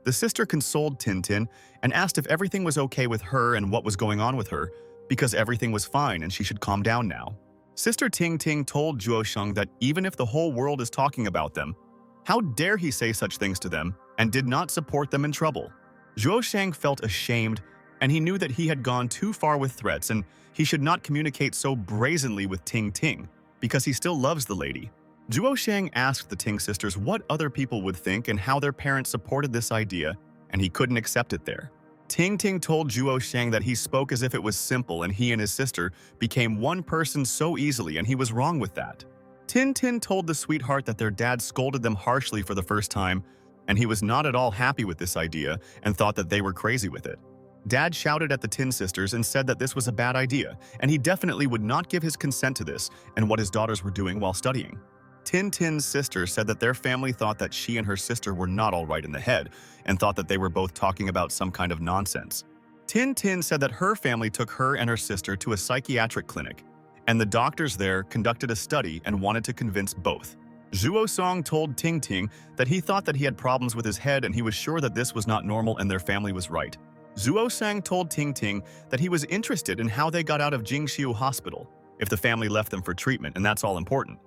The sister consoled Tin Tin and asked if everything was okay with her and what was going on with her, because everything was fine and she should calm down now. Sister Ting Ting told Zhuo Xiang that even if the whole world is talking about them, how dare he say such things to them, and did not support them in trouble. Zhuo Xiang felt ashamed, and he knew that he had gone too far with threats, and he should not communicate so brazenly with Ting Ting, because he still loves the lady. Zhuo Xiang asked the Ting sisters what other people would think and how their parents supported this idea, and he couldn't accept it there. Ting Ting told Zhuo Shang that he spoke as if it was simple and he and his sister became one person so easily and he was wrong with that. Tin Tin told the sweetheart that their dad scolded them harshly for the first time and he was not at all happy with this idea and thought that they were crazy with it. Dad shouted at the Tin sisters and said that this was a bad idea and he definitely would not give his consent to this and what his daughters were doing while studying. Tin Tin's sister said that their family thought that she and her sister were not all right in the head and thought that they were both talking about some kind of nonsense. Tin Tin said that her family took her and her sister to a psychiatric clinic, and the doctors there conducted a study and wanted to convince both. Zhuo Song told Ting Ting that he thought that he had problems with his head and he was sure that this was not normal and their family was right. Zhuo Sang told Ting Ting that he was interested in how they got out of Jingxiu Hospital, if the family left them for treatment, and that's all important.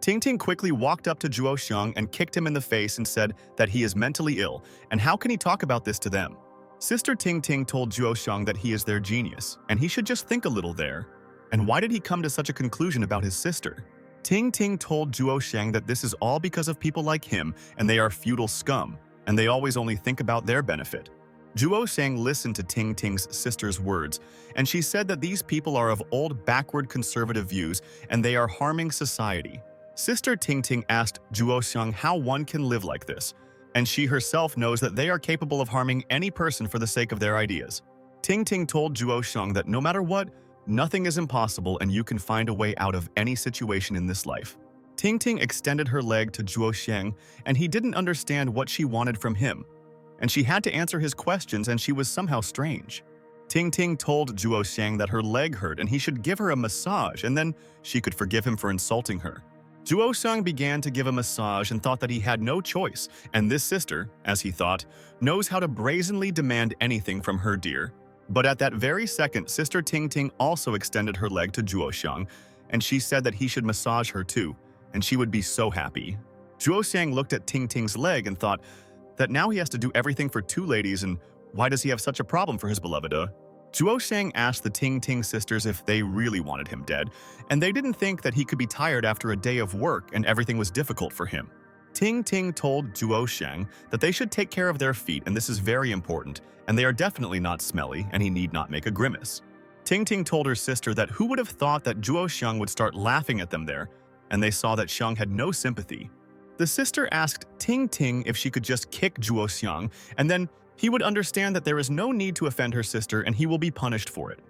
Ting Ting quickly walked up to Zhuo Xiang and kicked him in the face and said that he is mentally ill, and how can he talk about this to them? Sister Ting Ting told Zhuo Xiang that he is their genius, and he should just think a little there. And why did he come to such a conclusion about his sister? Ting Ting told Zhuo Xiang that this is all because of people like him, and they are feudal scum, and they always only think about their benefit. Zhuo Xiang listened to Ting Ting's sister's words, and she said that these people are of old backward conservative views, and they are harming society. Sister Ting Ting asked Zhuo Xiang how one can live like this, and she herself knows that they are capable of harming any person for the sake of their ideas. Ting Ting told Zhuo Xiang that no matter what, nothing is impossible and you can find a way out of any situation in this life. Ting Ting extended her leg to Zhuo Xiang, and he didn't understand what she wanted from him, and she had to answer his questions and she was somehow strange. Ting Ting told Zhuo Xiang that her leg hurt and he should give her a massage and then she could forgive him for insulting her. Zhuo Xiang began to give a massage and thought that he had no choice, and this sister, as he thought, knows how to brazenly demand anything from her dear. But at that very second, Sister Ting Ting also extended her leg to Zhuo Xiang, and she said that he should massage her too, and she would be so happy. Zhuo Xiang looked at Ting Ting's leg and thought that now he has to do everything for two ladies, and why does he have such a problem for his beloved? Zhuo Xiang asked the Ting Ting sisters if they really wanted him dead, and they didn't think that he could be tired after a day of work and everything was difficult for him. Ting Ting told Zhuo Xiang that they should take care of their feet and this is very important, and they are definitely not smelly and he need not make a grimace. Ting Ting told her sister that who would have thought that Zhuo Xiang would start laughing at them there, and they saw that Xiang had no sympathy. The sister asked Ting Ting if she could just kick Zhuo Xiang, and then he would understand that there is no need to offend her sister and he will be punished for it.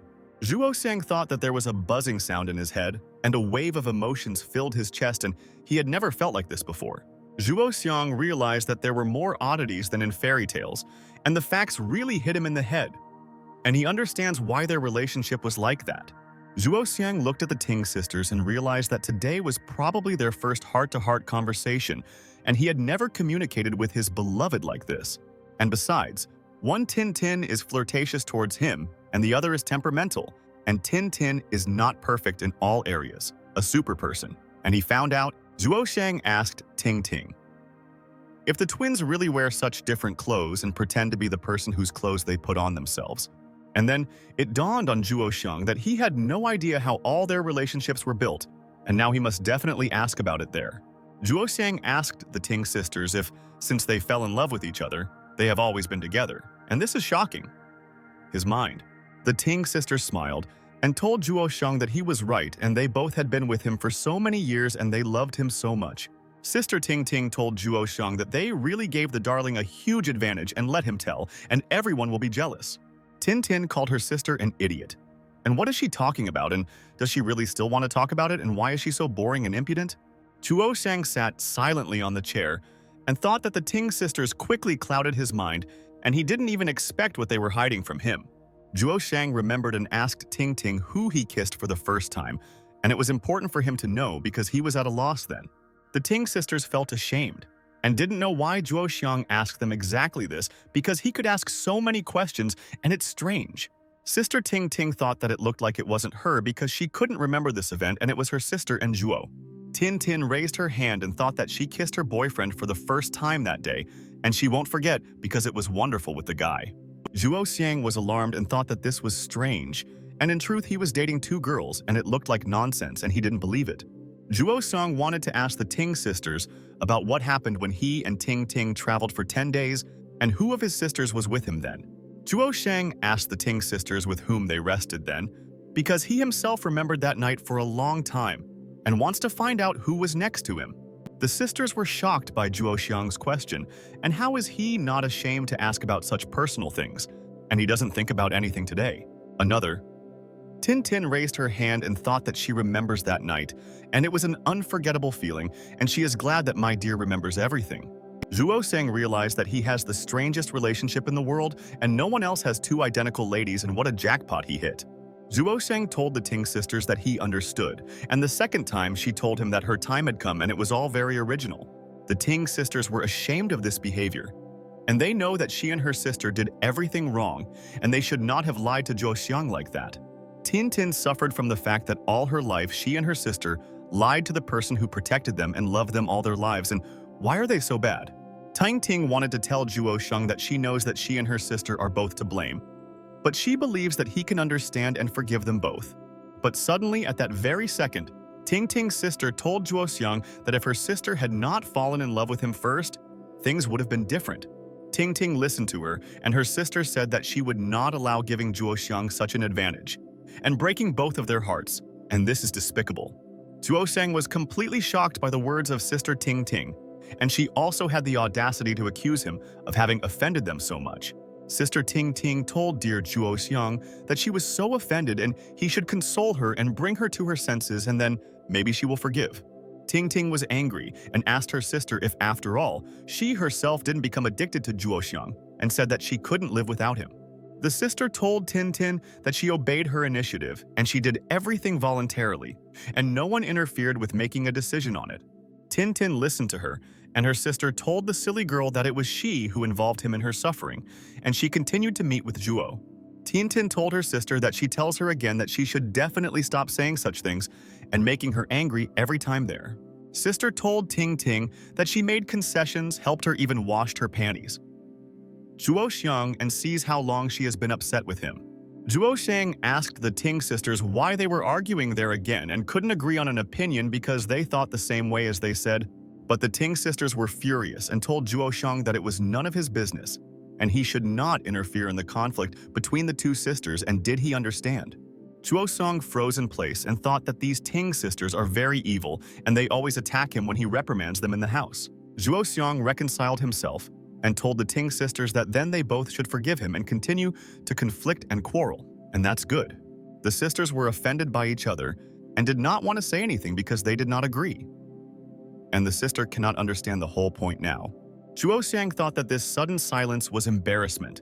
Zhuo Xiang thought that there was a buzzing sound in his head, and a wave of emotions filled his chest and he had never felt like this before. Zhuo Xiang realized that there were more oddities than in fairy tales, and the facts really hit him in the head. And he understands why their relationship was like that. Zhuo Xiang looked at the Ting sisters and realized that today was probably their first heart-to-heart conversation, and he had never communicated with his beloved like this. And besides, one Tin Tin is flirtatious towards him, and the other is temperamental, and Tin Tin is not perfect in all areas, a super person. And he found out. Zhuo Xiang asked Ting Ting if the twins really wear such different clothes and pretend to be the person whose clothes they put on themselves. And then it dawned on Zhuo Xiang that he had no idea how all their relationships were built, and now he must definitely ask about it there. Zhuo Xiang asked the Ting sisters if, since they fell in love with each other, they have always been together, and this is shocking. His mind. The Ting sisters smiled and told Zhuo Xiang that he was right and they both had been with him for so many years and they loved him so much. Sister Ting Ting told Zhuo Xiang that they really gave the darling a huge advantage and let him tell, and everyone will be jealous. Tin Tin called her sister an idiot. And what is she talking about, and does she really still want to talk about it, and why is she so boring and impudent? Zhuo Xiang sat silently on the chair and thought that the Ting sisters quickly clouded his mind, and he didn't even expect what they were hiding from him. Zhuo Xiang remembered and asked Ting Ting who he kissed for the first time, and it was important for him to know because he was at a loss then. The Ting sisters felt ashamed and didn't know why Zhuo Xiang asked them exactly this because he could ask so many questions, and it's strange. Sister Ting Ting thought that it looked like it wasn't her because she couldn't remember this event and it was her sister and Zhuo. Tin Tin raised her hand and thought that she kissed her boyfriend for the first time that day, and she won't forget because it was wonderful with the guy. Zhuo Xiang was alarmed and thought that this was strange, and in truth he was dating two girls and it looked like nonsense and he didn't believe it. Zhuo Xiang wanted to ask the Ting sisters about what happened when he and Ting Ting traveled for 10 days and who of his sisters was with him then. Zhuo Shang asked the Ting sisters with whom they rested then, because he himself remembered that night for a long time and wants to find out who was next to him. The sisters were shocked by Zhuo Xiang's question, and how is he not ashamed to ask about such personal things, and he doesn't think about anything today? Another. Tin Tin raised her hand and thought that she remembers that night, and it was an unforgettable feeling, and she is glad that my dear remembers everything. Zhuo Shang realized that he has the strangest relationship in the world, and no one else has two identical ladies, and what a jackpot he hit. Zhuo Shang told the Ting sisters that he understood, and the second time she told him that her time had come and it was all very original. The Ting sisters were ashamed of this behavior, and they know that she and her sister did everything wrong, and they should not have lied to Zhuo Xiang like that. Tin Tin suffered from the fact that all her life she and her sister lied to the person who protected them and loved them all their lives, and why are they so bad? Tang Ting wanted to tell Zhuo Shang that she knows that she and her sister are both to blame, but she believes that he can understand and forgive them both. But suddenly, at that very second, Ting Ting's sister told Zhuo Xiang that if her sister had not fallen in love with him first, things would have been different. Ting Ting listened to her, and her sister said that she would not allow giving Zhuo Xiang such an advantage, and breaking both of their hearts, and this is despicable. Zhuo Xiang was completely shocked by the words of Sister Ting Ting, and she also had the audacity to accuse him of having offended them so much. Sister Ting Ting told dear Zhuo Xiang that she was so offended and he should console her and bring her to her senses, and then maybe she will forgive. Ting Ting was angry and asked her sister if, after all, she herself didn't become addicted to Zhuo Xiang, and said that she couldn't live without him. The sister told Tin Tin that she obeyed her initiative and she did everything voluntarily, and no one interfered with making a decision on it. Tin Tin listened to her, and her sister told the silly girl that it was she who involved him in her suffering, and she continued to meet with Zhuo. Tin Tin told her sister that she tells her again that she should definitely stop saying such things and making her angry every time there. Sister told Ting Ting that she made concessions, helped her, even washed her panties. Zhuo Xiang and sees how long she has been upset with him. Zhuo Shang asked the Ting sisters why they were arguing there again and couldn't agree on an opinion because they thought the same way as they said. But the Ting sisters were furious and told Zhuo Shang that it was none of his business, and he should not interfere in the conflict between the two sisters, and did he understand? Zhuo Shang froze in place and thought that these Ting sisters are very evil and they always attack him when he reprimands them in the house. Zhuo Xiang reconciled himself and told the Ting sisters that then they both should forgive him and continue to conflict and quarrel, and that's good. The sisters were offended by each other and did not want to say anything because they did not agree. And the sister cannot understand the whole point now. Zhuo Xiang thought that this sudden silence was embarrassment.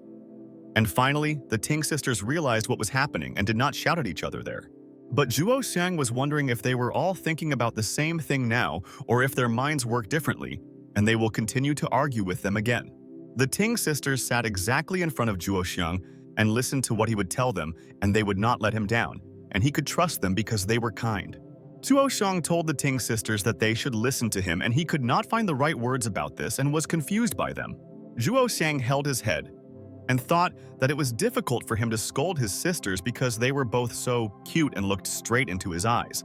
And finally, the Ting sisters realized what was happening and did not shout at each other there. But Zhuo Xiang was wondering if they were all thinking about the same thing now, or if their minds work differently, and they will continue to argue with them again. The Ting sisters sat exactly in front of Zhuo Xiang and listened to what he would tell them, and they would not let him down, and he could trust them because they were kind. Zhuo Xiang told the Ting sisters that they should listen to him, and he could not find the right words about this and was confused by them. Zhuo Xiang held his head and thought that it was difficult for him to scold his sisters because they were both so cute and looked straight into his eyes.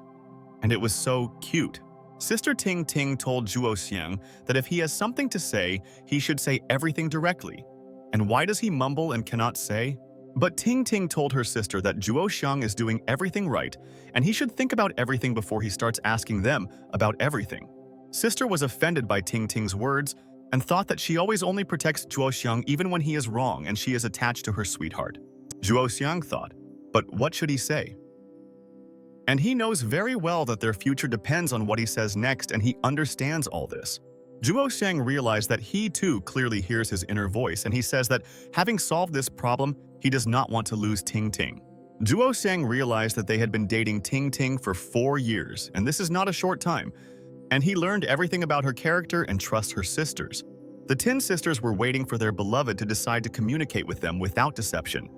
And it was so cute. Sister Ting Ting told Zhuo Xiang that if he has something to say, he should say everything directly. And why does he mumble and cannot say? But Ting Ting told her sister that Zhuo Xiang is doing everything right, and he should think about everything before he starts asking them about everything. Sister was offended by Ting Ting's words and thought that she always only protects Zhuo Xiang even when he is wrong and she is attached to her sweetheart. Zhuo Xiang thought, but what should he say? And he knows very well that their future depends on what he says next, and he understands all this. Zhuo Xiang realized that he too clearly hears his inner voice, and he says that having solved this problem, he does not want to lose Ting Ting. Zhuo Xiang realized that they had been dating Ting Ting for 4 years, and this is not a short time, and he learned everything about her character and trusts her sisters. The Tin sisters were waiting for their beloved to decide to communicate with them without deception,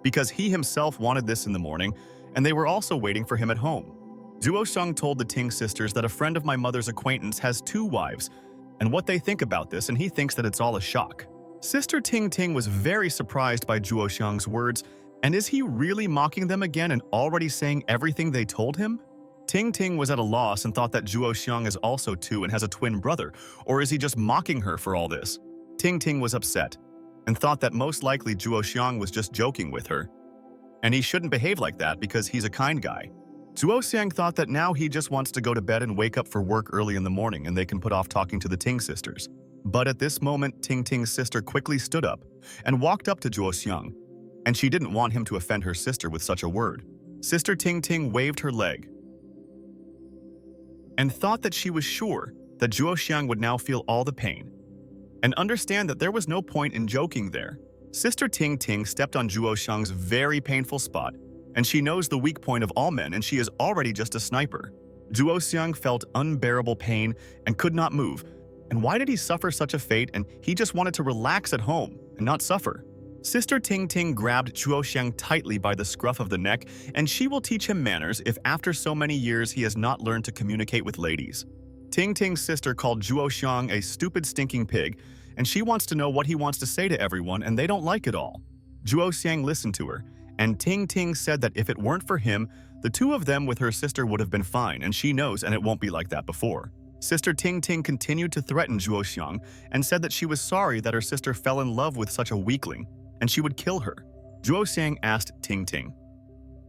because he himself wanted this in the morning, and they were also waiting for him at home. Zhuo Xiang told the Ting sisters that a friend of my mother's acquaintance has 2 wives, and what they think about this, and he thinks that it's all a shock. Sister Ting Ting was very surprised by Zhuo Xiang's words, and is he really mocking them again and already saying everything they told him? Ting Ting was at a loss and thought that Zhuo Xiang is also 2 and has a twin brother, or is he just mocking her for all this? Ting Ting was upset, and thought that most likely Zhuo Xiang was just joking with her, and he shouldn't behave like that because he's a kind guy. Zhuo Xiang thought that now he just wants to go to bed and wake up for work early in the morning and they can put off talking to the Ting sisters. But at this moment, Ting Ting's sister quickly stood up and walked up to Zhuo Xiang, and she didn't want him to offend her sister with such a word. Sister Ting Ting waved her leg and thought that she was sure that Zhuo Xiang would now feel all the pain and understand that there was no point in joking there. Sister Ting Ting stepped on Zhuo Xiang's very painful spot, and she knows the weak point of all men, and she is already just a sniper. Zhuo Xiang felt unbearable pain and could not move. And why did he suffer such a fate? And he just wanted to relax at home and not suffer. Sister Ting Ting grabbed Zhuo Xiang tightly by the scruff of the neck, and she will teach him manners if after so many years he has not learned to communicate with ladies. Ting Ting's sister called Zhuo Xiang a stupid stinking pig, and she wants to know what he wants to say to everyone, and they don't like it all. Zhuo Xiang listened to her, and Ting Ting said that if it weren't for him, the two of them with her sister would have been fine, and she knows and it won't be like that before. Sister Ting Ting continued to threaten Zhuo Xiang and said that she was sorry that her sister fell in love with such a weakling, and she would kill her. Zhuo Xiang asked Ting Ting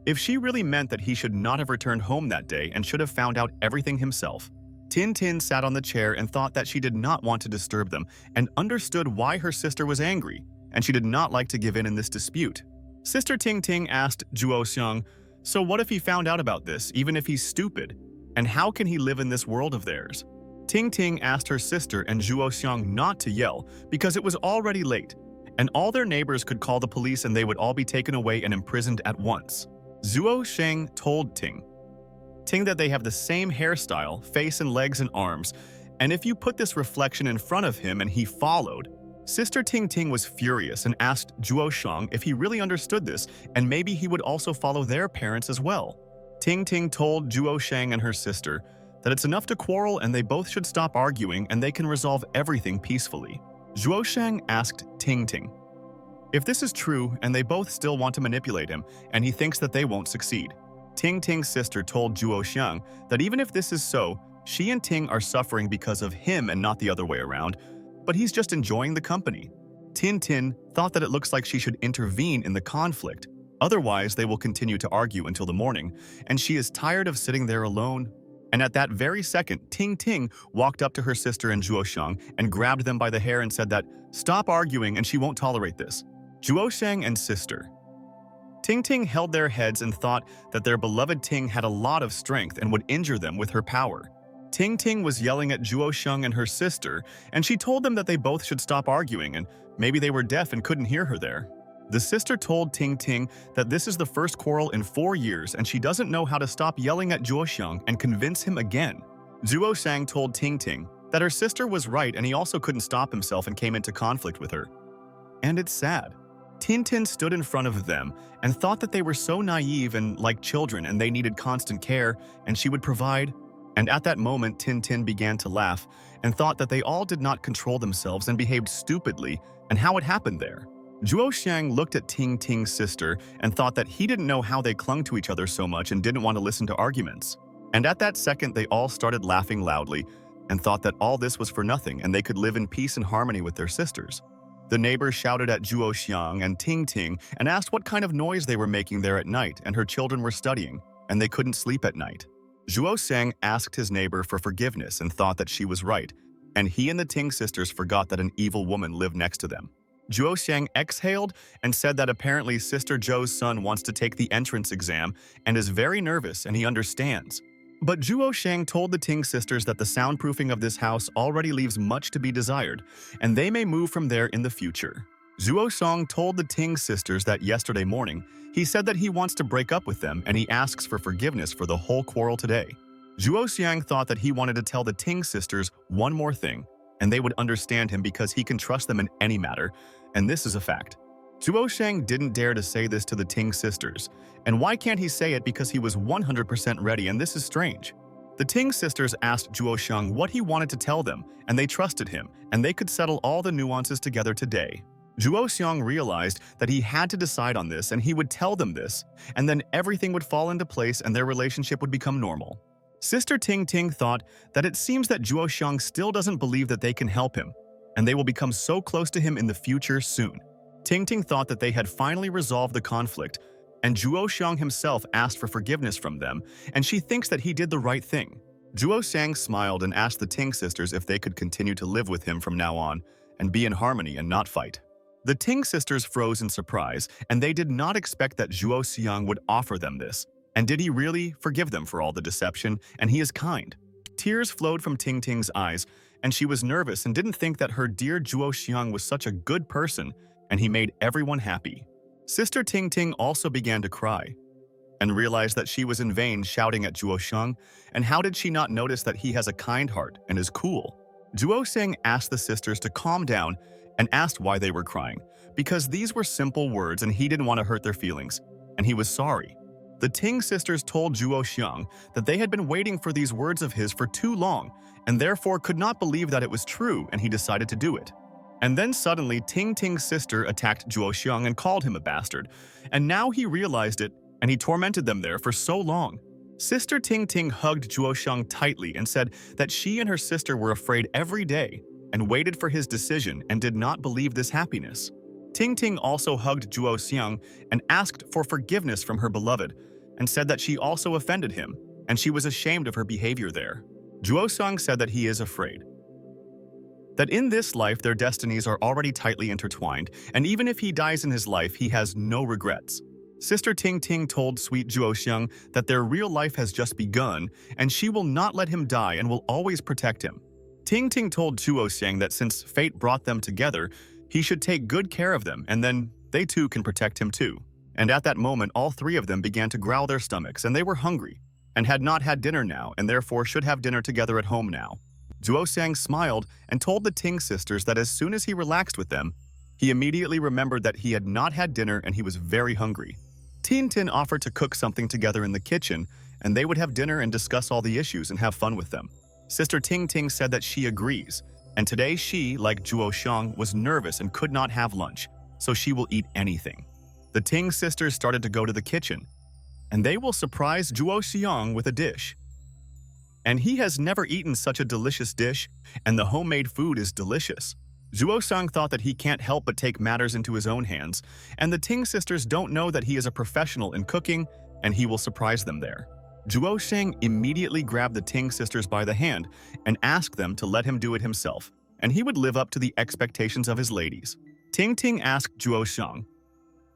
if she really meant that he should not have returned home that day and should have found out everything himself. Tin Tin sat on the chair and thought that she did not want to disturb them and understood why her sister was angry, and she did not like to give in this dispute. Sister Ting Ting asked Zhuo Xiang, so what if he found out about this, even if he's stupid? And how can he live in this world of theirs? Ting Ting asked her sister and Zhuo Xiang not to yell because it was already late, and all their neighbors could call the police and they would all be taken away and imprisoned at once. Zhuo Xiang told Ting that they have the same hairstyle, face and legs and arms, and if you put this reflection in front of him and he followed. Sister Ting Ting was furious and asked Zhuo Xiang if he really understood this and maybe he would also follow their parents as well. Ting Ting told Zhuo Xiang and her sister that it's enough to quarrel and they both should stop arguing and they can resolve everything peacefully. Zhuo Xiang asked Ting Ting if this is true and they both still want to manipulate him and he thinks that they won't succeed. Ting Ting's sister told Zhuo Xiang that even if this is so, she and Ting are suffering because of him and not the other way around, but he's just enjoying the company. Tin Tin thought that it looks like she should intervene in the conflict, otherwise they will continue to argue until the morning, and she is tired of sitting there alone. And at that very second, Ting Ting walked up to her sister and Zhuo Xiang and grabbed them by the hair and said that, stop arguing and she won't tolerate this. Zhuo Xiang and sister Ting Ting held their heads and thought that their beloved Ting had a lot of strength and would injure them with her power. Ting Ting was yelling at Zhuo Xiang and her sister, and she told them that they both should stop arguing and maybe they were deaf and couldn't hear her there. The sister told Ting Ting that this is the first quarrel in 4 years and she doesn't know how to stop yelling at Zhuo Xiang and convince him again. Zhuo Xiang told Ting Ting that her sister was right and he also couldn't stop himself and came into conflict with her. And it's sad. Tin Tin stood in front of them and thought that they were so naive and like children and they needed constant care and she would provide. And at that moment, Tin Tin began to laugh and thought that they all did not control themselves and behaved stupidly and how it happened there. Zhuo Xiang looked at Ting Ting's sister and thought that he didn't know how they clung to each other so much and didn't want to listen to arguments. And at that second, they all started laughing loudly and thought that all this was for nothing and they could live in peace and harmony with their sisters. The neighbors shouted at Zhuo Xiang and Ting Ting and asked what kind of noise they were making there at night, and her children were studying, and they couldn't sleep at night. Zhuo Xiang asked his neighbor for forgiveness and thought that she was right, and he and the Ting sisters forgot that an evil woman lived next to them. Zhuo Xiang exhaled and said that apparently Sister Zhou's son wants to take the entrance exam and is very nervous and he understands. But Zhuo Xiang told the Ting sisters that the soundproofing of this house already leaves much to be desired, and they may move from there in the future. Zhuo Xiang told the Ting sisters that yesterday morning, he said that he wants to break up with them and he asks for forgiveness for the whole quarrel today. Zhuo Xiang thought that he wanted to tell the Ting sisters one more thing, and they would understand him because he can trust them in any matter, and this is a fact. Zhuo Xiang didn't dare to say this to the Ting sisters, and why can't he say it because he was 100% ready, and this is strange. The Ting sisters asked Zhuo Xiang what he wanted to tell them, and they trusted him, and they could settle all the nuances together today. Zhuo Xiang realized that he had to decide on this and he would tell them this, and then everything would fall into place and their relationship would become normal. Sister Ting Ting thought that it seems that Zhuo Xiang still doesn't believe that they can help him, and they will become so close to him in the future soon. Ting Ting thought that they had finally resolved the conflict, and Zhuo Xiang himself asked for forgiveness from them, and she thinks that he did the right thing. Zhuo Xiang smiled and asked the Ting sisters if they could continue to live with him from now on and be in harmony and not fight. The Ting sisters froze in surprise, and they did not expect that Zhuo Xiang would offer them this. And did he really forgive them for all the deception? And he is kind. Tears flowed from Ting Ting's eyes, and she was nervous and didn't think that her dear Zhuo Xiang was such a good person, and he made everyone happy. Sister Ting Ting also began to cry and realized that she was in vain shouting at Zhuo Xiang, and how did she not notice that he has a kind heart and is cool? Zhuo Xiang asked the sisters to calm down and asked why they were crying, because these were simple words and he didn't want to hurt their feelings, and he was sorry. The Ting sisters told Zhuo Xiang that they had been waiting for these words of his for too long and therefore could not believe that it was true, and he decided to do it. And then suddenly Ting Ting's sister attacked Zhuo Xiang and called him a bastard, and now he realized it and he tormented them there for so long. Sister Ting Ting hugged Zhuo Xiang tightly and said that she and her sister were afraid every day and waited for his decision and did not believe this happiness. Ting Ting also hugged Zhuo Xiang and asked for forgiveness from her beloved and said that she also offended him and she was ashamed of her behavior there. Zhuo Xiang said that he is afraid that in this life their destinies are already tightly intertwined, and even if he dies in his life, he has no regrets. Sister Ting Ting told sweet Zhuo Xiang that their real life has just begun and she will not let him die and will always protect him. Ting Ting told Zhuo Xiang that since fate brought them together, he should take good care of them and then they too can protect him too. And at that moment, all three of them began to growl their stomachs and they were hungry and had not had dinner now and therefore should have dinner together at home now. Zhuo Xiang smiled and told the Ting sisters that as soon as he relaxed with them, he immediately remembered that he had not had dinner and he was very hungry. Tin Tin offered to cook something together in the kitchen and they would have dinner and discuss all the issues and have fun with them. Sister Ting Ting said that she agrees, and today she, like Zhuo Xiang, was nervous and could not have lunch, so she will eat anything. The Ting sisters started to go to the kitchen, and they will surprise Zhuo Xiang with a dish. And he has never eaten such a delicious dish, and the homemade food is delicious. Zhuo Xiang thought that he can't help but take matters into his own hands, and the Ting sisters don't know that he is a professional in cooking, and he will surprise them there. Zhuo Xiang immediately grabbed the Ting sisters by the hand and asked them to let him do it himself, and he would live up to the expectations of his ladies. Ting Ting asked Zhuo Xiang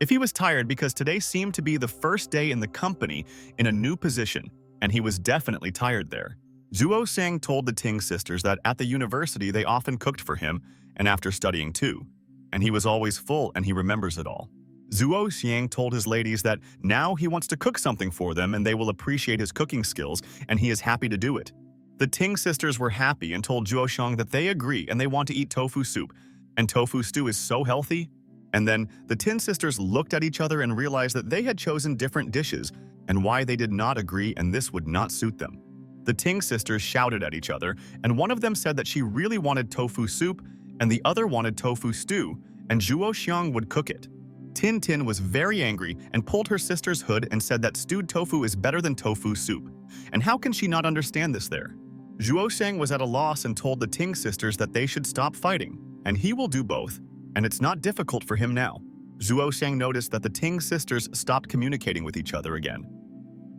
if he was tired because today seemed to be the first day in the company in a new position, and he was definitely tired there. Zhuo Xiang told the Ting sisters that at the university they often cooked for him, and after studying too, and he was always full and he remembers it all. Zhuo Xiang told his ladies that now he wants to cook something for them and they will appreciate his cooking skills and he is happy to do it. The Ting sisters were happy and told Zhuo Xiang that they agree and they want to eat tofu soup, and tofu stew is so healthy. And then the Tin sisters looked at each other and realized that they had chosen different dishes and why they did not agree and this would not suit them. The Ting sisters shouted at each other and one of them said that she really wanted tofu soup and the other wanted tofu stew and Zhuo Xiang would cook it. Tin Tin was very angry and pulled her sister's hood and said that stewed tofu is better than tofu soup. And how can she not understand this there? Zhuo Xiang was at a loss and told the Ting sisters that they should stop fighting, and he will do both, and it's not difficult for him now. Zhuo Xiang noticed that the Ting sisters stopped communicating with each other again.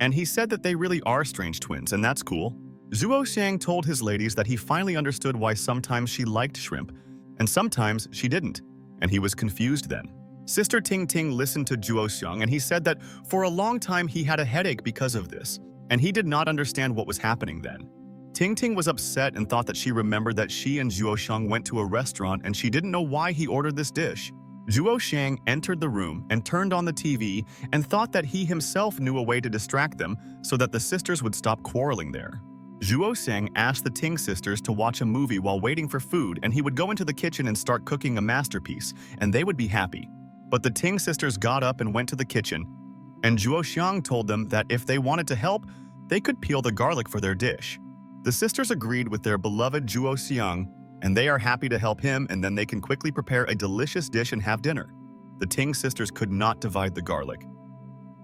And he said that they really are strange twins, and that's cool. Zhuo Xiang told his ladies that he finally understood why sometimes she liked shrimp, and sometimes she didn't, and he was confused then. Sister Ting Ting listened to Zhuo Xiang and he said that for a long time he had a headache because of this, and he did not understand what was happening then. Ting Ting was upset and thought that she remembered that she and Zhuo Xiang went to a restaurant and she didn't know why he ordered this dish. Zhuo Xiang entered the room and turned on the TV and thought that he himself knew a way to distract them so that the sisters would stop quarreling there. Zhuo Xiang asked the Ting sisters to watch a movie while waiting for food and he would go into the kitchen and start cooking a masterpiece, and they would be happy. But the Ting sisters got up and went to the kitchen, and Zhuo Xiang told them that if they wanted to help, they could peel the garlic for their dish. The sisters agreed with their beloved Zhuo Xiang, and they are happy to help him, and then they can quickly prepare a delicious dish and have dinner. The Ting sisters could not divide the garlic,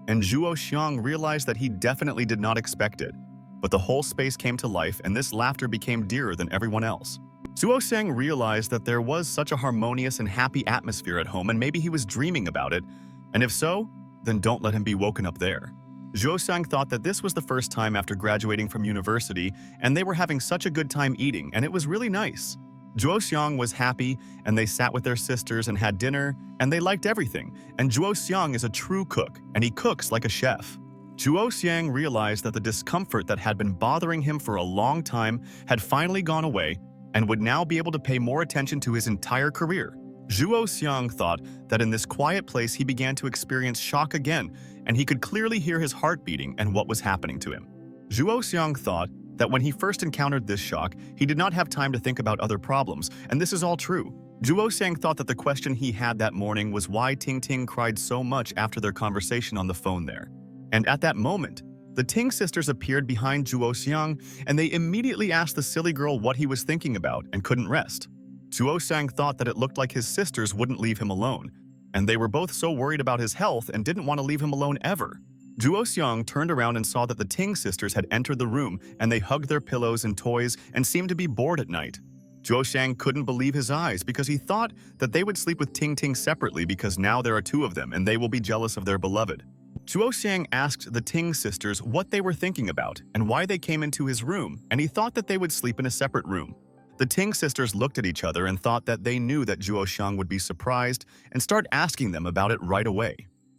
and Zhuo Xiang realized that he definitely did not expect it. But the whole space came to life, and this laughter became dearer than everyone else. Zhuo Xiang realized that there was such a harmonious and happy atmosphere at home and maybe he was dreaming about it, and if so, then don't let him be woken up there. Zhuo Xiang thought that this was the first time after graduating from university and they were having such a good time eating and it was really nice. Zhuo Xiang was happy and they sat with their sisters and had dinner and they liked everything, and Zhuo Xiang is a true cook and he cooks like a chef. Zhuo Xiang realized that the discomfort that had been bothering him for a long time had finally gone away and would now be able to pay more attention to his entire career. Zhuo Xiang thought that in this quiet place he began to experience shock again, and he could clearly hear his heart beating and what was happening to him. Zhuo Xiang thought that when he first encountered this shock, he did not have time to think about other problems, and this is all true. Zhuo Xiang thought that the question he had that morning was why Ting Ting cried so much after their conversation on the phone there. And at that moment, the Ting sisters appeared behind Zhuo Xiang, and they immediately asked the silly girl what he was thinking about and couldn't rest. Zhuo Xiang thought that it looked like his sisters wouldn't leave him alone, and they were both so worried about his health and didn't want to leave him alone ever. Zhuo Xiang turned around and saw that the Ting sisters had entered the room, and they hugged their pillows and toys and seemed to be bored at night. Zhuo Xiang couldn't believe his eyes because he thought that they would sleep with Ting Ting separately because now there are two of them and they will be jealous of their beloved. Zhuo Xiang asked the Ting sisters what they were thinking about and why they came into his room, and he thought that they would sleep in a separate room. The Ting sisters looked at each other and thought that they knew that Zhuo Xiang would be surprised and start asking them about it right away.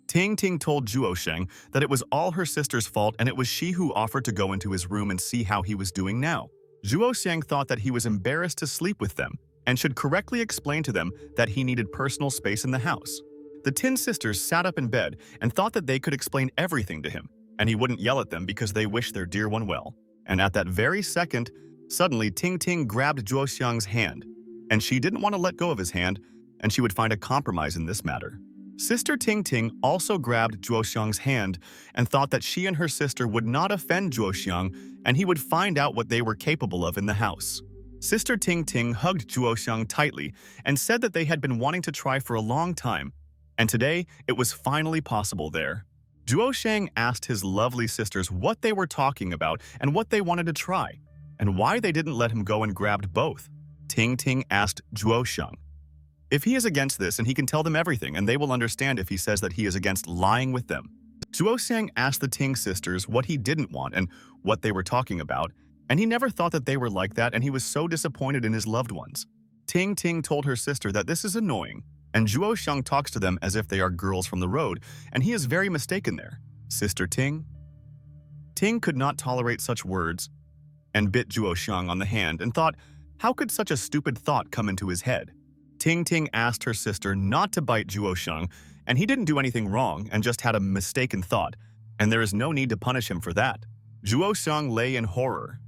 Ting Ting told Zhuo Xiang that it was all her sister's fault and it was she who offered to go into his room and see how he was doing now. Zhuo Xiang thought that he was embarrassed to sleep with them and should correctly explain to them that he needed personal space in the house. The Tin sisters sat up in bed and thought that they could explain everything to him, and he wouldn't yell at them because they wished their dear one well. And at that very second, suddenly Ting Ting grabbed Zhuo Xiang's hand, and she didn't want to let go of his hand, and she would find a compromise in this matter. Sister Ting Ting also grabbed Zhuo Xiang's hand and thought that she and her sister would not offend Zhuo Xiang and he would find out what they were capable of in the house. Sister Ting Ting hugged Zhuo Xiang tightly and said that they had been wanting to try for a long time, and today it was finally possible there. Zhuo Xiang asked his lovely sisters what they were talking about and what they wanted to try, and why they didn't let him go and grabbed both. Ting Ting asked Zhuo Xiang if he is against this, and he can tell them everything, and they will understand if he says that he is against lying with them. Zhuo Xiang asked the Ting sisters what he didn't want and what they were talking about, and he never thought that they were like that, and he was so disappointed in his loved ones. Ting Ting told her sister that this is annoying, and Zhuo Xiang talks to them as if they are girls from the road, and he is very mistaken there. Sister Ting? Ting could not tolerate such words, and bit Zhuo Xiang on the hand and thought, how could such a stupid thought come into his head? Ting Ting asked her sister not to bite Zhuo Xiang, and he didn't do anything wrong and just had a mistaken thought, and there is no need to punish him for that. Zhuo Xiang lay in horror,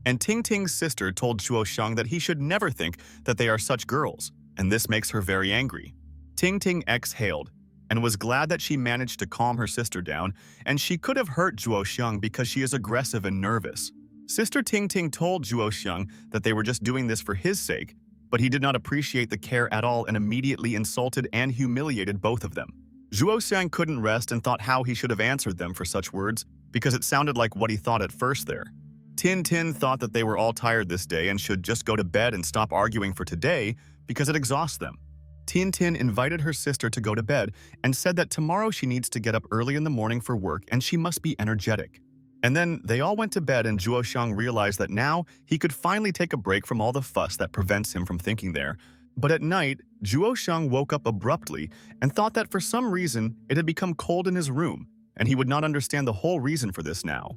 and Ting Ting's sister told Zhuo Xiang that he should never think that they are such girls, and this makes her very angry. Ting Ting exhaled and was glad that she managed to calm her sister down, and she could have hurt Zhuo Xiang because she is aggressive and nervous. Sister Ting Ting told Zhuo Xiang that they were just doing this for his sake, but he did not appreciate the care at all and immediately insulted and humiliated both of them. Zhuo Xiang couldn't rest and thought how he should have answered them for such words, because it sounded like what he thought at first there. Tin Tin thought that they were all tired this day and should just go to bed and stop arguing for today because it exhausts them. Tin Tin invited her sister to go to bed and said that tomorrow she needs to get up early in the morning for work and she must be energetic. And then they all went to bed, and Zhuo Xiang realized that now he could finally take a break from all the fuss that prevents him from thinking there. But at night, Zhuo Xiang woke up abruptly and thought that for some reason it had become cold in his room, and he would not understand the whole reason for this now.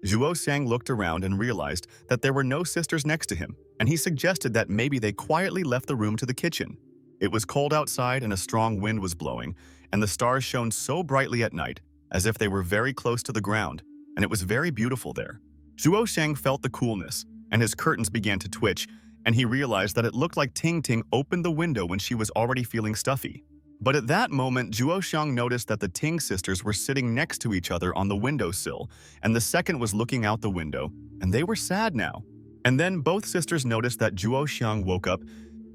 Zhuo Xiang looked around and realized that there were no sisters next to him, and he suggested that maybe they quietly left the room to the kitchen. It was cold outside and a strong wind was blowing, and the stars shone so brightly at night, as if they were very close to the ground, and it was very beautiful there. Zhuo Xiang felt the coolness, and his curtains began to twitch, and he realized that it looked like Ting Ting opened the window when she was already feeling stuffy. But at that moment, Zhuo Xiang noticed that the Ting sisters were sitting next to each other on the windowsill, and the second was looking out the window, and they were sad now. And then both sisters noticed that Zhuo Xiang woke up,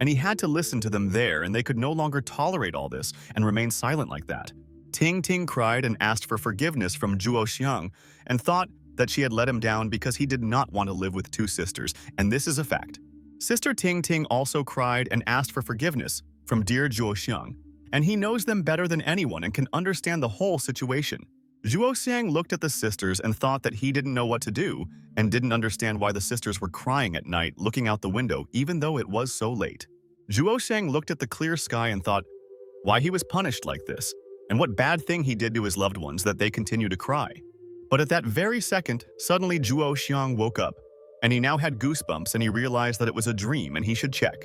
and he had to listen to them there, and they could no longer tolerate all this and remain silent like that. Ting Ting cried and asked for forgiveness from Zhuo Xiang, and thought that she had let him down because he did not want to live with two sisters, and this is a fact. Sister Ting Ting also cried and asked for forgiveness from dear Zhuo Xiang, and he knows them better than anyone and can understand the whole situation. Zhuo Xiang looked at the sisters and thought that he didn't know what to do and didn't understand why the sisters were crying at night looking out the window even though it was so late. Zhuo Xiang looked at the clear sky and thought why he was punished like this and what bad thing he did to his loved ones that they continue to cry. But at that very second, suddenly Zhuo Xiang woke up, and he now had goosebumps and he realized that it was a dream and he should check.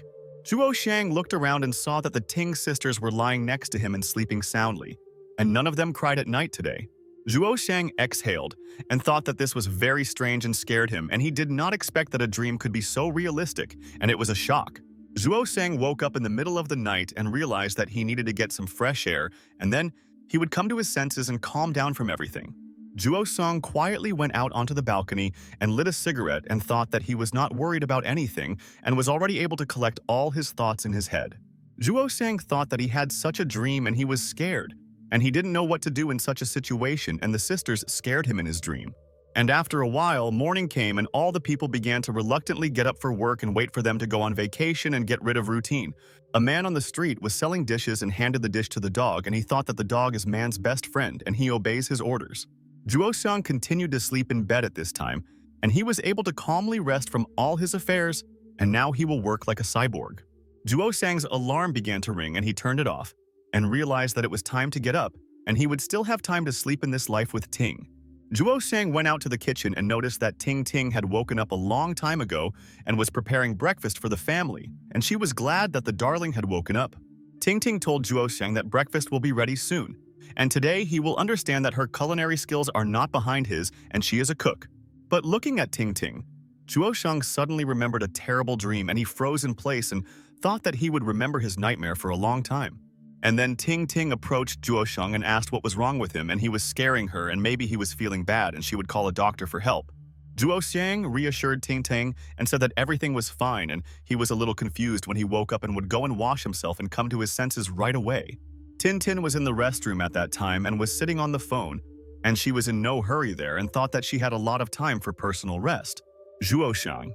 Zhuo Xiang looked around and saw that the Ting sisters were lying next to him and sleeping soundly, and none of them cried at night today. Zhuo Xiang exhaled and thought that this was very strange and scared him, and he did not expect that a dream could be so realistic, and it was a shock. Zhuo Xiang woke up in the middle of the night and realized that he needed to get some fresh air, and then he would come to his senses and calm down from everything. Zhuo Xiang quietly went out onto the balcony and lit a cigarette and thought that he was not worried about anything and was already able to collect all his thoughts in his head. Zhuo Xiang thought that he had such a dream and he was scared, and he didn't know what to do in such a situation, and the sisters scared him in his dream. And after a while, morning came and all the people began to reluctantly get up for work and wait for them to go on vacation and get rid of routine. A man on the street was selling dishes and handed the dish to the dog, and he thought that the dog is man's best friend and he obeys his orders. Zhuo Xiang continued to sleep in bed at this time, and he was able to calmly rest from all his affairs, and now he will work like a cyborg. Zhuo Xiang's alarm began to ring and he turned it off, and realized that it was time to get up, and he would still have time to sleep in this life with Ting. Zhuo Xiang went out to the kitchen and noticed that Ting Ting had woken up a long time ago and was preparing breakfast for the family, and she was glad that the darling had woken up. Ting Ting told Zhuo Xiang that breakfast will be ready soon, and today he will understand that her culinary skills are not behind his and she is a cook. But looking at Ting Ting, Zhuo Xiang suddenly remembered a terrible dream and he froze in place and thought that he would remember his nightmare for a long time. And then Ting Ting approached Zhuo Xiang and asked what was wrong with him, and he was scaring her and maybe he was feeling bad and she would call a doctor for help. Zhuo Xiang reassured Ting Ting and said that everything was fine, and he was a little confused when he woke up and would go and wash himself and come to his senses right away. Tin Tin was in the restroom at that time and was sitting on the phone, and she was in no hurry there and thought that she had a lot of time for personal rest. Zhuo Xiang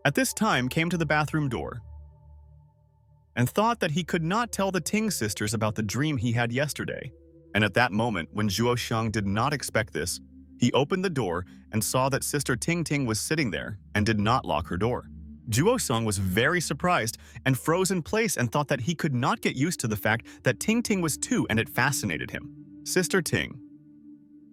at this time came to the bathroom door and thought that he could not tell the Ting sisters about the dream he had yesterday. And at that moment, when Zhuo Xiang did not expect this, he opened the door and saw that Sister Ting Ting was sitting there and did not lock her door. Zhuo Xiang was very surprised and froze in place and thought that he could not get used to the fact that Ting Ting was too, and it fascinated him. Sister Ting.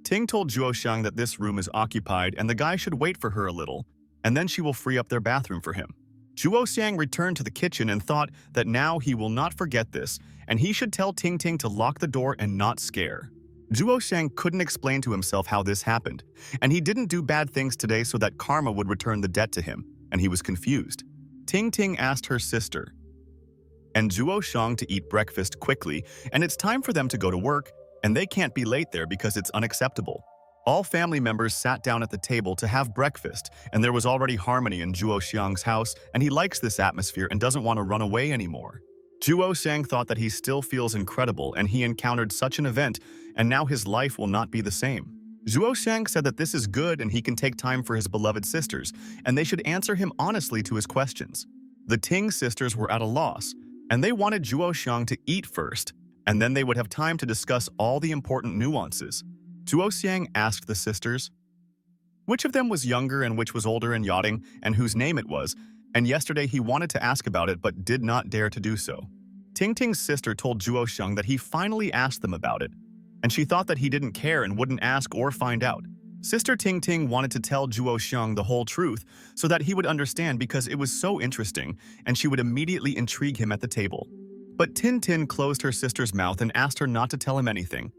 Ting told Zhuo Xiang that this room is occupied and the guy should wait for her a little, and then she will free up their bathroom for him. Zhuo Xiang returned to the kitchen and thought that now he will not forget this, and he should tell Ting Ting to lock the door and not scare. Zhuo Xiang couldn't explain to himself how this happened, and he didn't do bad things today so that karma would return the debt to him, and he was confused. Ting Ting asked her sister and Zhuo Xiang to eat breakfast quickly, and it's time for them to go to work, and they can't be late there because it's unacceptable. All family members sat down at the table to have breakfast, and there was already harmony in Zhuo Xiang's house, and he likes this atmosphere and doesn't want to run away anymore. Zhuo Xiang thought that he still feels incredible and he encountered such an event, and now his life will not be the same. Zhuo Xiang said that this is good and he can take time for his beloved sisters, and they should answer him honestly to his questions. The Ting sisters were at a loss, and they wanted Zhuo Xiang to eat first, and then they would have time to discuss all the important nuances. Zhuo Xiang asked the sisters which of them was younger and which was older in yachting and whose name it was, and yesterday he wanted to ask about it but did not dare to do so. Ting Ting's sister told Zhuo Xiang that he finally asked them about it, and she thought that he didn't care and wouldn't ask or find out. Sister Ting Ting wanted to tell Zhuo Xiang the whole truth so that he would understand because it was so interesting and she would immediately intrigue him at the table. But Tin Tin closed her sister's mouth and asked her not to tell him anything,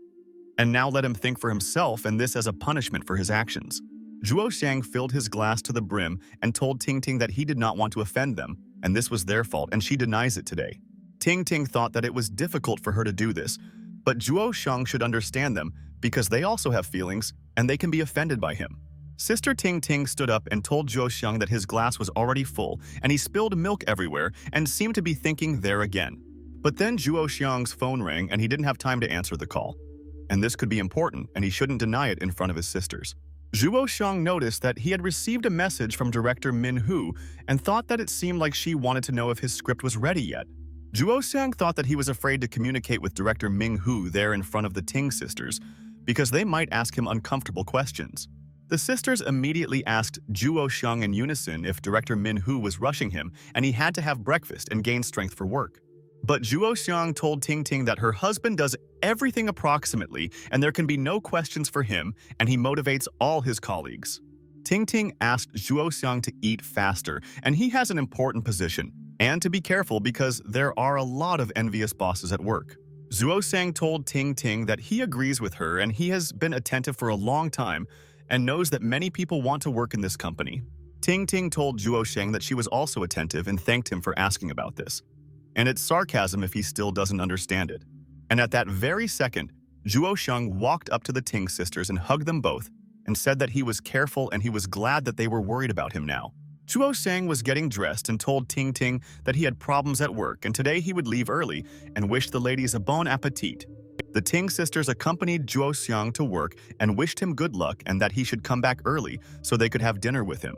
and now let him think for himself, and this as a punishment for his actions. Zhuo Xiang filled his glass to the brim and told Ting Ting that he did not want to offend them, and this was their fault, and she denies it today. Ting Ting thought that it was difficult for her to do this, but Zhuo Xiang should understand them because they also have feelings and they can be offended by him. Sister Ting Ting stood up and told Zhuo Xiang that his glass was already full and he spilled milk everywhere and seemed to be thinking there again. But then Zhuo Xiang's phone rang and he didn't have time to answer the call. And this could be important, and he shouldn't deny it in front of his sisters. Zhuo Xiang noticed that he had received a message from director Manhwa and thought that it seemed like she wanted to know if his script was ready yet. Zhuo Xiang thought that he was afraid to communicate with director Manhwa there in front of the Ting sisters because they might ask him uncomfortable questions. The sisters immediately asked Zhuo Xiang in unison if director Manhwa was rushing him and he had to have breakfast and gain strength for work. But Zhuo Xiang told Ting Ting that her husband does everything approximately and there can be no questions for him, and he motivates all his colleagues. Ting Ting asked Zhuo Xiang to eat faster, and he has an important position, and to be careful because there are a lot of envious bosses at work. Zhuo Xiang told Ting Ting that he agrees with her and he has been attentive for a long time and knows that many people want to work in this company. Ting Ting told Zhuo Xiang that she was also attentive and thanked him for asking about this. And it's sarcasm if he still doesn't understand it. And at that very second, Zhuo Xiang walked up to the Ting sisters and hugged them both and said that he was careful and he was glad that they were worried about him now. Zhuo Xiang was getting dressed and told Ting Ting that he had problems at work and today he would leave early and wished the ladies a bon appetit. The Ting sisters accompanied Zhuo Xiang to work and wished him good luck and that he should come back early so they could have dinner with him.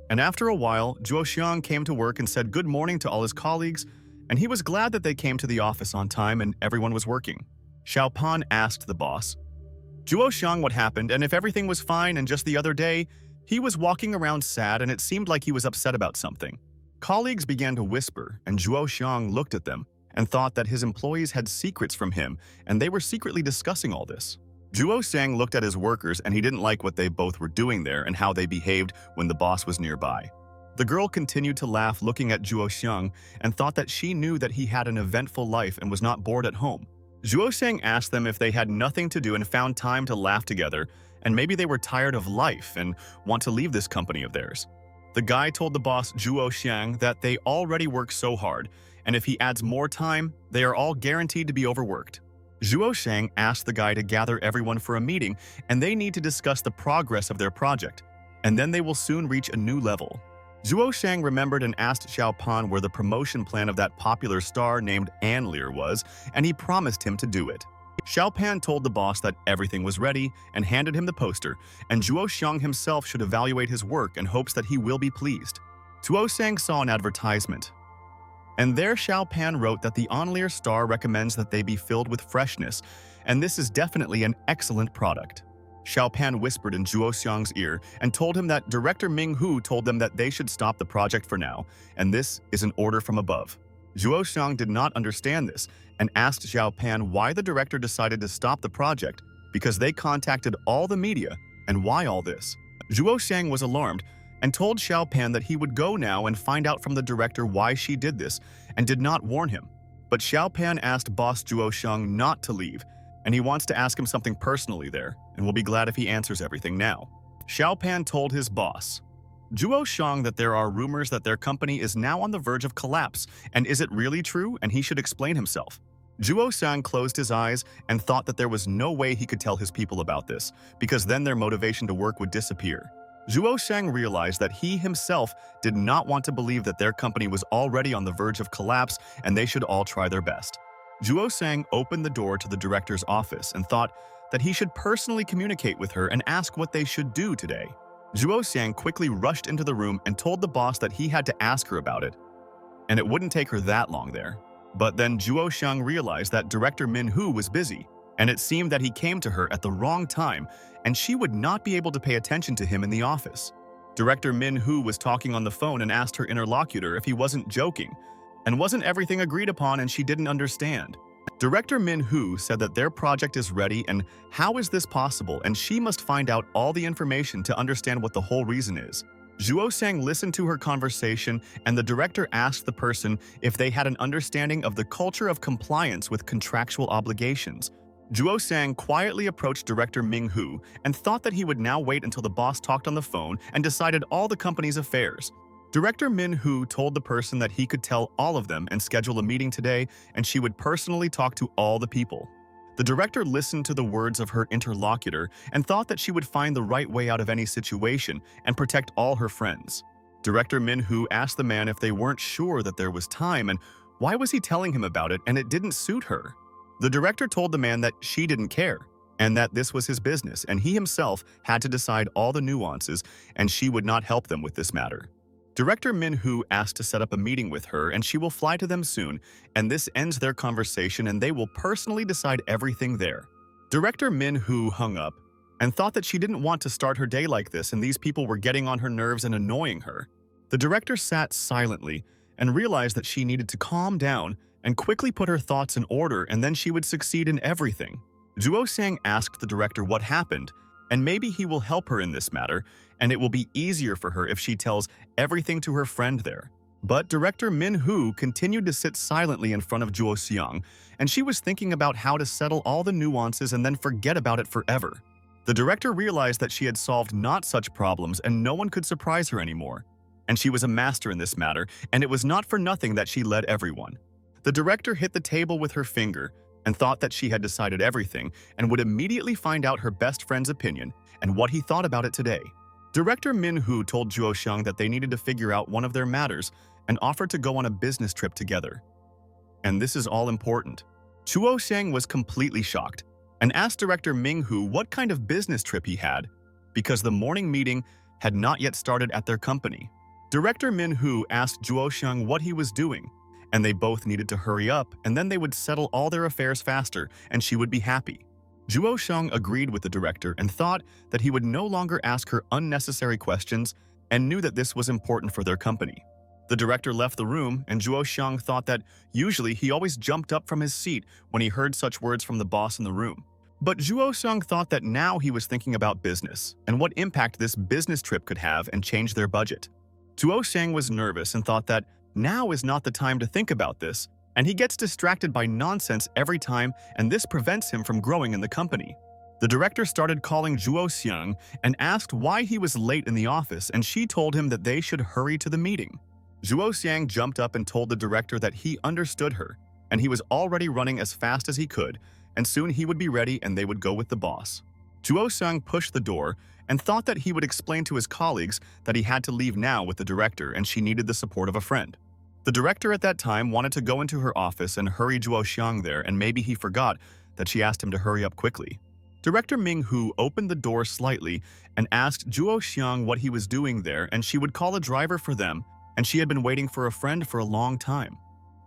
And after a while, Zhuo Xiang came to work and said good morning to all his colleagues, and he was glad that they came to the office on time and everyone was working. Xiao Pan asked the boss, Zhuo Xiang, what happened and if everything was fine, and just the other day, he was walking around sad and it seemed like he was upset about something. Colleagues began to whisper and Zhuo Xiang looked at them and thought that his employees had secrets from him and they were secretly discussing all this. Zhuo Xiang looked at his workers and he didn't like what they both were doing there and how they behaved when the boss was nearby. The girl continued to laugh looking at Zhuo Xiang and thought that she knew that he had an eventful life and was not bored at home. Zhuo Xiang asked them if they had nothing to do and found time to laugh together, and maybe they were tired of life and want to leave this company of theirs. The guy told the boss Zhuo Xiang that they already work so hard, and if he adds more time, they are all guaranteed to be overworked. Zhuo Xiang asked the guy to gather everyone for a meeting, and they need to discuss the progress of their project, and then they will soon reach a new level. Zhuo Xiang remembered and asked Xiao Pan where the promotion plan of that popular star named Anlir was, and he promised him to do it. Xiao Pan told the boss that everything was ready and handed him the poster, and Zhuo Xiang himself should evaluate his work in hopes that he will be pleased. Zhuo Xiang saw an advertisement, and there Xiao Pan wrote that the Anlir star recommends that they be filled with freshness, and this is definitely an excellent product. Xiao Pan whispered in Zhuo Xiang's ear and told him that director Manhwa told them that they should stop the project for now, and this is an order from above. Zhuo Xiang did not understand this and asked Xiao Pan why the director decided to stop the project because they contacted all the media, and why all this. Zhuo Xiang was alarmed and told Xiao Pan that he would go now and find out from the director why she did this and did not warn him. But Xiao Pan asked boss Zhuo Xiang not to leave, and he wants to ask him something personally there, and will be glad if he answers everything now. Xiao Pan told his boss, Zhuo Xiang, that there are rumors that their company is now on the verge of collapse, and is it really true, and he should explain himself. Zhuo Xiang closed his eyes and thought that there was no way he could tell his people about this, because then their motivation to work would disappear. Zhuo Xiang realized that he himself did not want to believe that their company was already on the verge of collapse and they should all try their best. Zhuo Xiang opened the door to the director's office and thought that he should personally communicate with her and ask what they should do today. Zhuo Xiang quickly rushed into the room and told the boss that he had to ask her about it, and it wouldn't take her that long there. But then Zhuo Xiang realized that director Manhwa was busy, and it seemed that he came to her at the wrong time, and she would not be able to pay attention to him in the office. Director Manhwa was talking on the phone and asked her interlocutor if he wasn't joking, and wasn't everything agreed upon and she didn't understand. Director Manhwa said that their project is ready and how is this possible, and she must find out all the information to understand what the whole reason is. Zhuo Xiang listened to her conversation, and the director asked the person if they had an understanding of the culture of compliance with contractual obligations. Zhuo Xiang quietly approached director Manhwa and thought that he would now wait until the boss talked on the phone and decided all the company's affairs. Director Manhwa told the person that he could tell all of them and schedule a meeting today, and she would personally talk to all the people. The director listened to the words of her interlocutor and thought that she would find the right way out of any situation and protect all her friends. Director Manhwa asked the man if they weren't sure that there was time and why was he telling him about it and it didn't suit her. The director told the man that she didn't care, and that this was his business, and he himself had to decide all the nuances, and she would not help them with this matter. Director Min-hoo asked to set up a meeting with her, and she will fly to them soon, and this ends their conversation, and they will personally decide everything there. Director Min-hoo hung up and thought that she didn't want to start her day like this, and these people were getting on her nerves and annoying her. The director sat silently and realized that she needed to calm down and quickly put her thoughts in order, and then she would succeed in everything. Juo Sang asked the director what happened, and maybe he will help her in this matter, and it will be easier for her if she tells everything to her friend there. But Director Min-hoo continued to sit silently in front of Juo Seong, and she was thinking about how to settle all the nuances and then forget about it forever. The director realized that she had solved not such problems and no one could surprise her anymore. And she was a master in this matter, and it was not for nothing that she led everyone. The director hit the table with her finger and thought that she had decided everything and would immediately find out her best friend's opinion and what he thought about it today. Director Min-hoo told Juo Seong that they needed to figure out one of their matters and offered to go on a business trip together. And this is all important. Juo Seong was completely shocked and asked Director Min-hoo what kind of business trip he had, because the morning meeting had not yet started at their company. Director Min-hoo asked Juo Seong what he was doing, and they both needed to hurry up, and then they would settle all their affairs faster, and she would be happy. Juo Seong agreed with the director and thought that he would no longer ask her unnecessary questions and knew that this was important for their company. The director left the room, and Juo Seong thought that usually he always jumped up from his seat when he heard such words from the boss in the room. But Juo Seong thought that now he was thinking about business and what impact this business trip could have and change their budget. Juo Seong was nervous and thought that now is not the time to think about this, and he gets distracted by nonsense every time, and this prevents him from growing in the company. The director started calling Juo Seong and asked why he was late in the office, and she told him that they should hurry to the meeting. Juo Seong jumped up and told the director that he understood her, and he was already running as fast as he could, and soon he would be ready and they would go with the boss. Juo Seong pushed the door and thought that he would explain to his colleagues that he had to leave now with the director and she needed the support of a friend. The director at that time wanted to go into her office and hurry Juo Seong there, and maybe he forgot that she asked him to hurry up quickly. Director Min-hoo opened the door slightly and asked Juo Seong what he was doing there, and she would call a driver for them, and she had been waiting for a friend for a long time.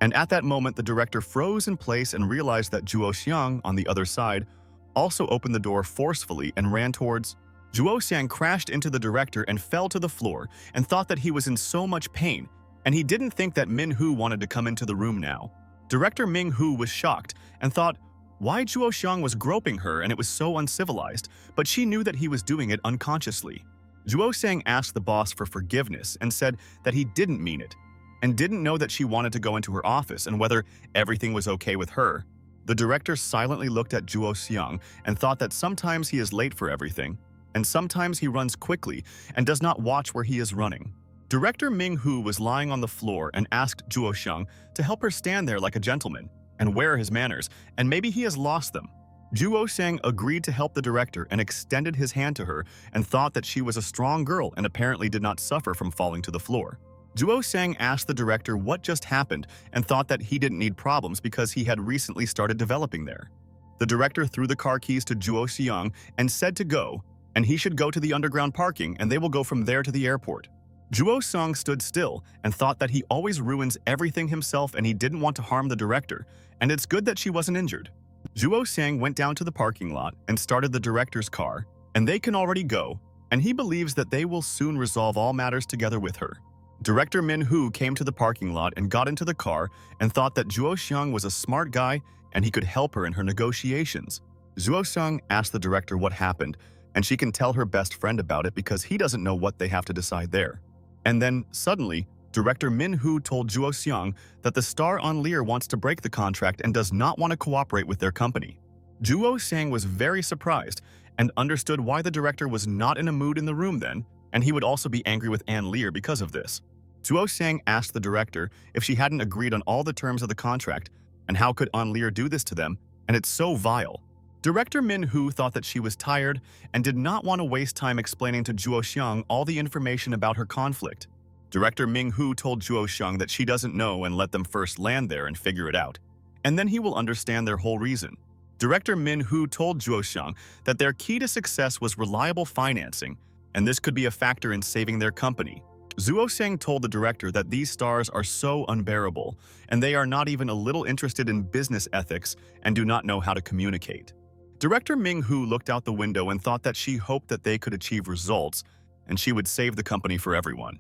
And at that moment, the director froze in place and realized that Juo Seong, on the other side, also opened the door forcefully and ran towards. Juo Seong crashed into the director and fell to the floor and thought that he was in so much pain, and he didn't think that Min-hoo wanted to come into the room now. Director Min-hoo was shocked and thought why Juo Seong was groping her and it was so uncivilized, but she knew that he was doing it unconsciously. Juo Seong asked the boss for forgiveness and said that he didn't mean it, and didn't know that she wanted to go into her office and whether everything was okay with her. The director silently looked at Juo Seong and thought that sometimes he is late for everything, and sometimes he runs quickly and does not watch where he is running. Director Min-hoo was lying on the floor and asked Juo Seong to help her stand there like a gentleman and wear his manners, and maybe he has lost them. Juo Seong agreed to help the director and extended his hand to her and thought that she was a strong girl and apparently did not suffer from falling to the floor. Juo Seong asked the director what just happened and thought that he didn't need problems because he had recently started developing there. The director threw the car keys to Juo Seong and said to go, and he should go to the underground parking and they will go from there to the airport. Juo Seong stood still and thought that he always ruins everything himself and he didn't want to harm the director, and it's good that she wasn't injured. Juo Seong went down to the parking lot and started the director's car, and they can already go, and he believes that they will soon resolve all matters together with her. Director Min-hoo came to the parking lot and got into the car and thought that Juo Seong was a smart guy and he could help her in her negotiations. Juo Seong asked the director what happened, and she can tell her best friend about it because he doesn't know what they have to decide there. And then, suddenly, Director Min-hoo told Juo Seong that the star on Lear wants to break the contract and does not want to cooperate with their company. Juo Seong was very surprised and understood why the director was not in a mood in the room then, and he would also be angry with Ann Lear because of this. Juo Seong asked the director if she hadn't agreed on all the terms of the contract, and how could Ann Lear do this to them, and it's so vile. Director Min-hoo thought that she was tired and did not want to waste time explaining to Juo Seong all the information about her conflict. Director Min-hoo told Juo Seong that she doesn't know and let them first land there and figure it out, and then he will understand their whole reason. Director Min Hu told Zhuo Xiang that their key to success was reliable financing, and this could be a factor in saving their company. Zhuo Xiang told the director that these stars are so unbearable, and they are not even a little interested in business ethics and do not know how to communicate. Director Ming Hu looked out the window and thought that she hoped that they could achieve results, and she would save the company for everyone.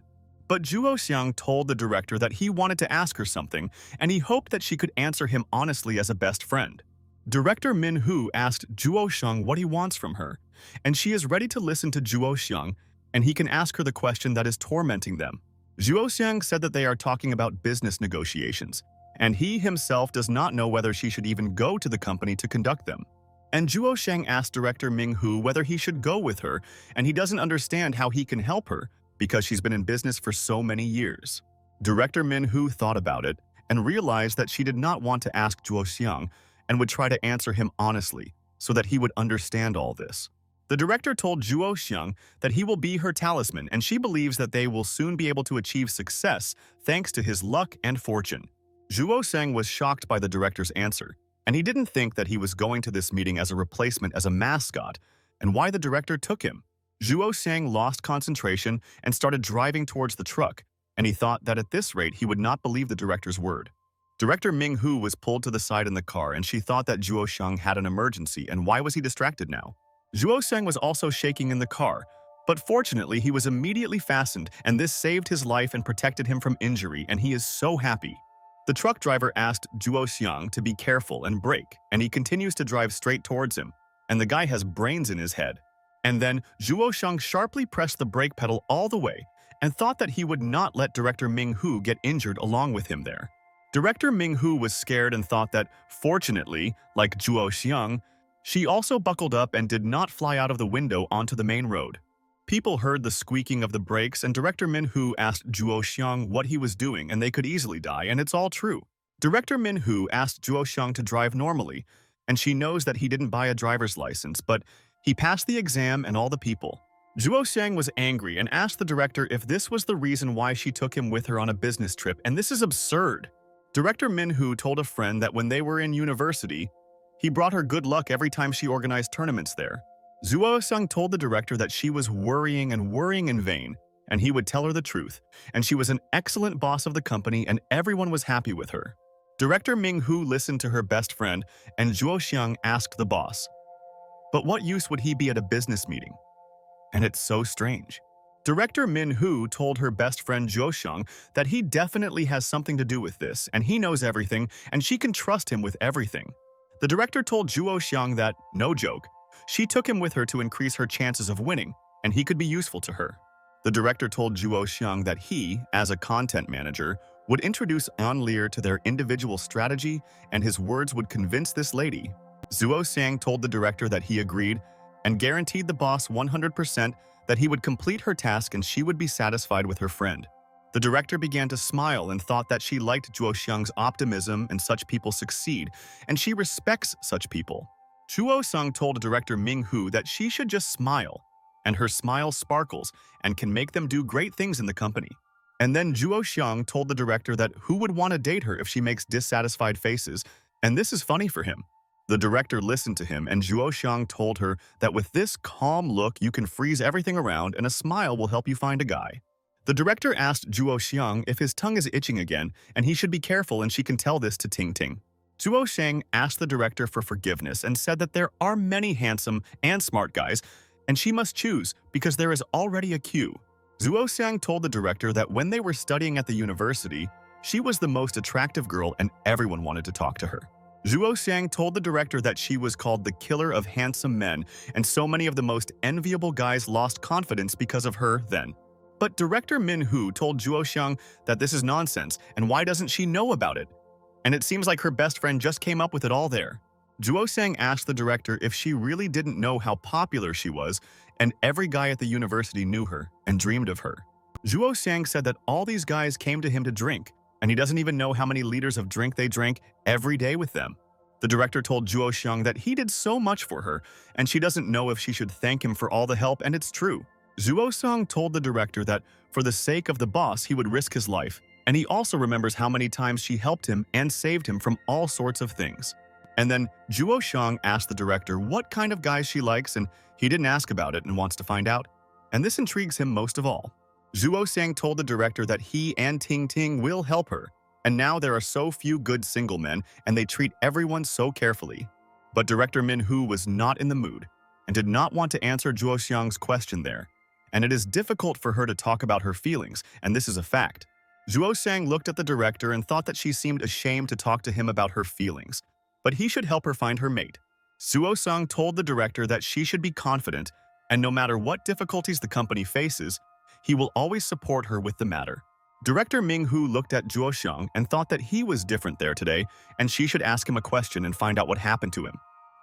But Zhuo Xiang told the director that he wanted to ask her something, and he hoped that she could answer him honestly as a best friend. Director Min Hu asked Zhuo Xiang what he wants from her, and she is ready to listen to Zhuo Xiang, and he can ask her the question that is tormenting them. Zhuo Xiang said that they are talking about business negotiations, and he himself does not know whether she should even go to the company to conduct them. And Zhuo Xiang asked Director Ming Hu whether he should go with her, and he doesn't understand how he can help her because she's been in business for so many years. Director Min Hu thought about it and realized that she did not want to ask Zhuo Xiang and would try to answer him honestly so that he would understand all this. The director told Zhuo Xiang that he will be her talisman, and she believes that they will soon be able to achieve success thanks to his luck and fortune. Zhuo Xiang was shocked by the director's answer, and he didn't think that he was going to this meeting as a replacement as a mascot, and why the director took him. Zhuo Xiang lost concentration and started driving towards the truck, and he thought that at this rate he would not believe the director's word. Director Ming Hu was pulled to the side in the car, and she thought that Zhuo Xiang had an emergency, and why was he distracted now? Zhuo Xiang was also shaking in the car, but fortunately he was immediately fastened, and this saved his life and protected him from injury, and he is so happy. The truck driver asked Zhuo Xiang to be careful and brake, and he continues to drive straight towards him, and the guy has brains in his head. And then Zhuo Xiang sharply pressed the brake pedal all the way and thought that he would not let Director Ming Hu get injured along with him there. Director Ming Hu was scared and thought that, fortunately, like Zhuo Xiang, she also buckled up and did not fly out of the window onto the main road. People heard the squeaking of the brakes, and Director Min Hu asked Zhuo Xiang what he was doing, and they could easily die, and it's all true. Director Min Hu asked Zhuo Xiang to drive normally, and she knows that he didn't buy a driver's license, but he passed the exam and all the people. Zhuo Xiang was angry and asked the director if this was the reason why she took him with her on a business trip, and this is absurd. Director Min Hu told a friend that when they were in university, he brought her good luck every time she organized tournaments there. Zhuo Xiang told the director that she was worrying in vain, and he would tell her the truth, and she was an excellent boss of the company and everyone was happy with her. Director Ming Hu listened to her best friend, and Zhuo Xiang asked the boss, "But what use would he be at a business meeting?" And it's so strange. Director Min Hu told her best friend Zhuo Xiang that he definitely has something to do with this, and he knows everything, and she can trust him with everything. The director told Zhuo Xiang that, no joke, she took him with her to increase her chances of winning, and he could be useful to her. The director told Zhuo Xiang that he, as a content manager, would introduce An Lear to their individual strategy, and his words would convince this lady. Zhuo Xiang told the director that he agreed and guaranteed the boss 100% that he would complete her task and she would be satisfied with her friend. The director began to smile and thought that she liked Zhuo Xiang's optimism and such people succeed, and she respects such people. Zhuo Xiang told Director Ming Hu that she should just smile, and her smile sparkles and can make them do great things in the company. And then Zhuo Xiang told the director that who would want to date her if she makes dissatisfied faces, and this is funny for him. The director listened to him, and Zhuo Xiang told her that with this calm look you can freeze everything around and a smile will help you find a guy. The director asked Zhuo Xiang if his tongue is itching again, and he should be careful and she can tell this to Ting Ting. Zhuo Xiang asked the director for forgiveness and said that there are many handsome and smart guys, and she must choose because there is already a queue. Zhuo Xiang told the director that when they were studying at the university, she was the most attractive girl and everyone wanted to talk to her. Zhuo Xiang told the director that she was called the killer of handsome men, and so many of the most enviable guys lost confidence because of her then. But Director Min Hu told Zhuo Xiang that this is nonsense, and why doesn't she know about it? And it seems like her best friend just came up with it all there. Zhuo Xiang asked the director if she really didn't know how popular she was, and every guy at the university knew her and dreamed of her. Zhuo Xiang said that all these guys came to him to drink, and he doesn't even know how many liters of drink they drank every day with them. The director told Zhuo Xiang that he did so much for her, and she doesn't know if she should thank him for all the help, and it's true. Zhuo Xiang told the director that for the sake of the boss he would risk his life, and he also remembers how many times she helped him and saved him from all sorts of things. And then Juo Xiang asked the director what kind of guys she likes, and he didn't ask about it and wants to find out. And this intrigues him most of all. Zhuo Xiang told the director that he and Ting Ting will help her, and now there are so few good single men and they treat everyone so carefully. But director Min Hu was not in the mood and did not want to answer Zhuo Xiang's question there. And it is difficult for her to talk about her feelings, and this is a fact. Zhuo Xiang looked at the director and thought that she seemed ashamed to talk to him about her feelings, but he should help her find her mate. Zhuo Xiang told the director that she should be confident, and no matter what difficulties the company faces, he will always support her with the matter. Director Ming Hu looked at Zhuo Xiang and thought that he was different there today, and she should ask him a question and find out what happened to him.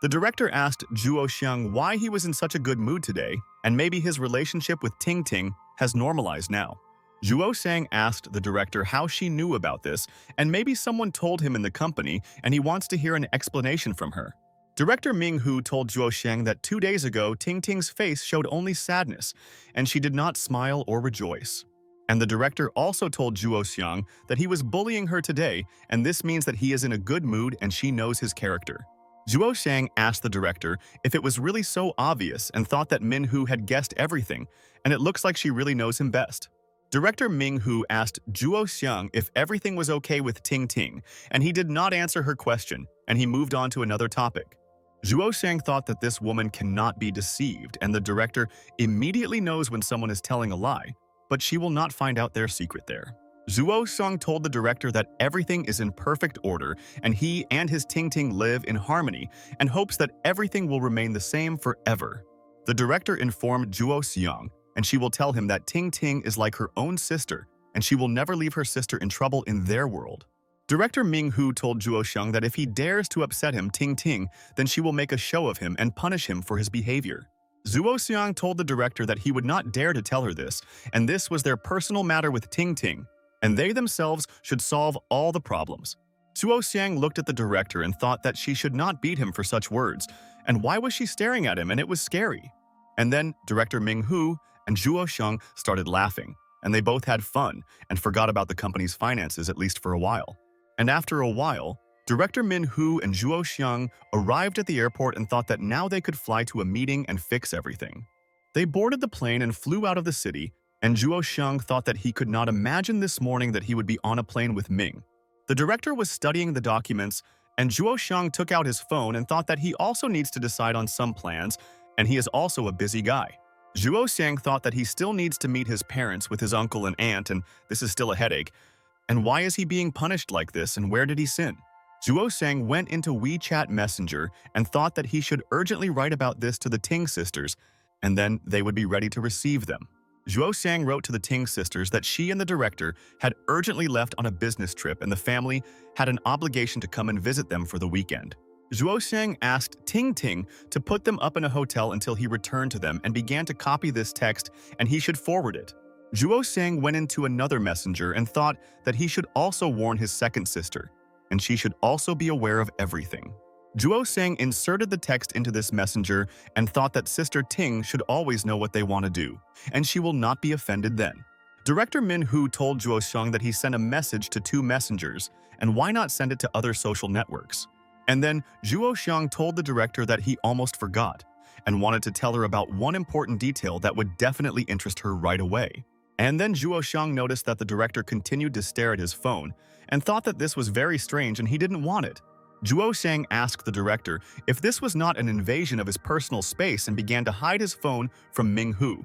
The director asked Zhuo Xiang why he was in such a good mood today, and maybe his relationship with Ting Ting has normalized now. Zhuo Xiang asked the director how she knew about this, and maybe someone told him in the company and he wants to hear an explanation from her. Director Ming Hu told Zhuo Xiang that 2 days ago Ting Ting's face showed only sadness, and she did not smile or rejoice. And the director also told Zhuo Xiang that he was bullying her today, and this means that he is in a good mood and she knows his character. Zhuo Xiang asked the director if it was really so obvious and thought that Min Hu had guessed everything, and it looks like she really knows him best. Director Ming Hu asked Zhuo Xiang if everything was okay with Ting Ting, and he did not answer her question, and he moved on to another topic. Zhuo Xiang thought that this woman cannot be deceived, and the director immediately knows when someone is telling a lie, but she will not find out their secret there. Zhuo Xiang told the director that everything is in perfect order and he and his Ting Ting live in harmony and hopes that everything will remain the same forever. The director informed Zhuo Xiang, and she will tell him that Ting Ting is like her own sister and she will never leave her sister in trouble in their world. Director Ming Hu told Zhuo Xiang that if he dares to upset him, Ting Ting, then she will make a show of him and punish him for his behavior. Zhuo Xiang told the director that he would not dare to tell her this, and this was their personal matter with Ting Ting, and they themselves should solve all the problems. Zhuo Xiang looked at the director and thought that she should not beat him for such words, and why was she staring at him, and it was scary. And then director Ming Hu and Zhuo Xiang started laughing, and they both had fun and forgot about the company's finances at least for a while. And after a while, Director Min Hu and Zhuo Xiang arrived at the airport and thought that now they could fly to a meeting and fix everything. They boarded the plane and flew out of the city, and Zhuo Xiang thought that he could not imagine this morning that he would be on a plane with Ming. The director was studying the documents, and Zhuo Xiang took out his phone and thought that he also needs to decide on some plans, and he is also a busy guy. Zhuo Xiang thought that he still needs to meet his parents with his uncle and aunt, and this is still a headache. And why is he being punished like this, and where did he sin? Zhuo Xiang went into WeChat Messenger and thought that he should urgently write about this to the Ting sisters, and then they would be ready to receive them. Zhuo Xiang wrote to the Ting sisters that she and the director had urgently left on a business trip and the family had an obligation to come and visit them for the weekend. Zhuo Xiang asked Ting Ting to put them up in a hotel until he returned to them and began to copy this text, and he should forward it. Zhuo Xiang went into another messenger and thought that he should also warn his second sister, and she should also be aware of everything. Zhuo Xiang inserted the text into this messenger and thought that Sister Ting should always know what they want to do, and she will not be offended then. Director Min Hu told Zhuo Xiang that he sent a message to 2 messengers, and why not send it to other social networks? And then Zhuo Xiang told the director that he almost forgot, and wanted to tell her about one important detail that would definitely interest her right away. And then Zhuo Xiang noticed that the director continued to stare at his phone, and thought that this was very strange and he didn't want it. Zhuo Xiang asked the director if this was not an invasion of his personal space and began to hide his phone from Ming Hu.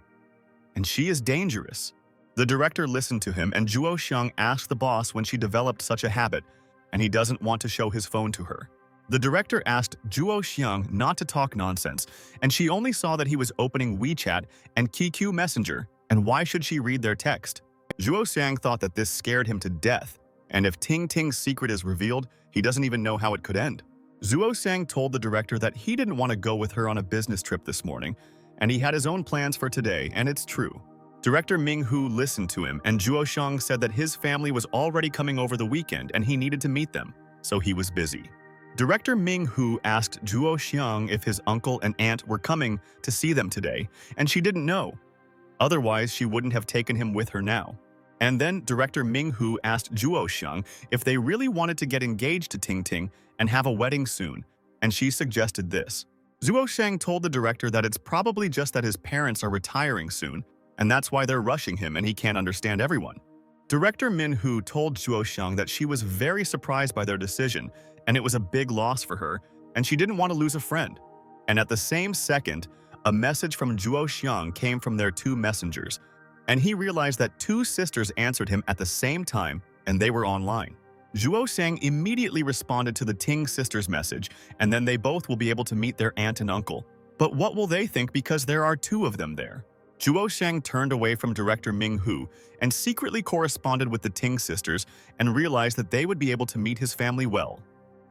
And she is dangerous. The director listened to him, and Zhuo Xiang asked the boss when she developed such a habit, and he doesn't want to show his phone to her. The director asked Zhuo Xiang not to talk nonsense, and she only saw that he was opening WeChat and QQ Messenger, and why should she read their text? Zhuo Xiang thought that this scared him to death, and if Ting Ting's secret is revealed, he doesn't even know how it could end. Zhuo Xiang told the director that he didn't want to go with her on a business trip this morning, and he had his own plans for today, and it's true. Director Ming Hu listened to him, and Zhuo Xiang said that his family was already coming over the weekend and he needed to meet them, so he was busy. Director Ming Hu asked Zhuo Xiang if his uncle and aunt were coming to see them today, and she didn't know. Otherwise, she wouldn't have taken him with her now. And then Director Ming Hu asked Zhuo Xiang if they really wanted to get engaged to Ting Ting and have a wedding soon, and she suggested this. Zhuo Sheng told the director that it's probably just that his parents are retiring soon, and that's why they're rushing him and he can't understand everyone. Director Min Hu told Zhuo Sheng that she was very surprised by their decision, and it was a big loss for her, and she didn't want to lose a friend. And at the same second, a message from Zhuo Xiang came from their two messengers, and he realized that two sisters answered him at the same time, and they were online. Zhuo Xiang immediately responded to the Ting sisters' message, and then they both will be able to meet their aunt and uncle. But what will they think because there are two of them there? Zhuo Xiang turned away from director Ming Hu and secretly corresponded with the Ting sisters and realized that they would be able to meet his family well.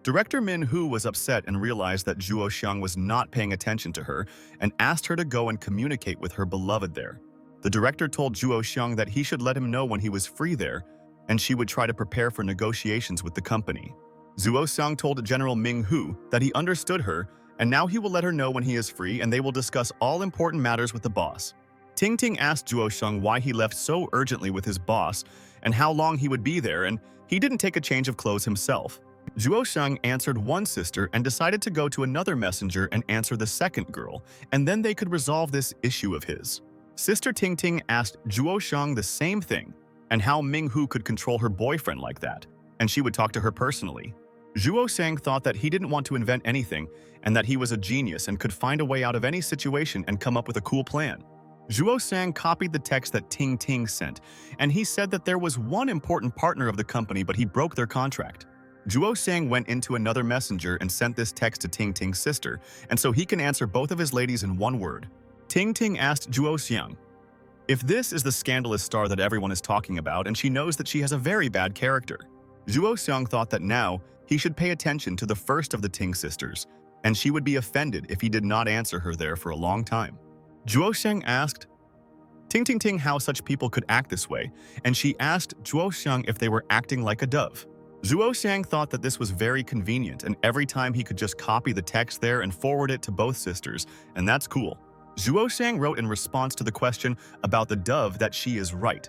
Director Min Hu was upset and realized that Zhuo Xiang was not paying attention to her and asked her to go and communicate with her beloved there. The director told Zhuo Xiang that he should let him know when he was free there, and she would try to prepare for negotiations with the company. Zhuo Xiang told General Ming Hu that he understood her, and now he will let her know when he is free and they will discuss all important matters with the boss. Ting Ting asked Zhuo Xiang why he left so urgently with his boss and how long he would be there, and he didn't take a change of clothes himself. Zhuo Xiang answered one sister and decided to go to another messenger and answer the second girl, and then they could resolve this issue of his. Sister Ting Ting asked Zhuo Xiang the same thing, and how Ming Hu could control her boyfriend like that, and she would talk to her personally. Zhuo Xiang thought that he didn't want to invent anything, and that he was a genius and could find a way out of any situation and come up with a cool plan. Zhuo Xiang copied the text that Ting Ting sent, and he said that there was one important partner of the company but he broke their contract. Zhuo Xiang went into another messenger and sent this text to Ting Ting's sister, and so he can answer both of his ladies in one word. Ting Ting asked Zhuo Xiang if this is the scandalous star that everyone is talking about, and she knows that she has a very bad character. Zhuo Xiang thought that now he should pay attention to the first of the Ting sisters, and she would be offended if he did not answer her there for a long time. Zhuo Xiang asked Ting Ting Ting how such people could act this way, and she asked Zhuo Xiang if they were acting like a dove. Zhuo Xiang thought that this was very convenient, and every time he could just copy the text there and forward it to both sisters, and that's cool. Zhuo Xiang wrote in response to the question about the dove that she is right.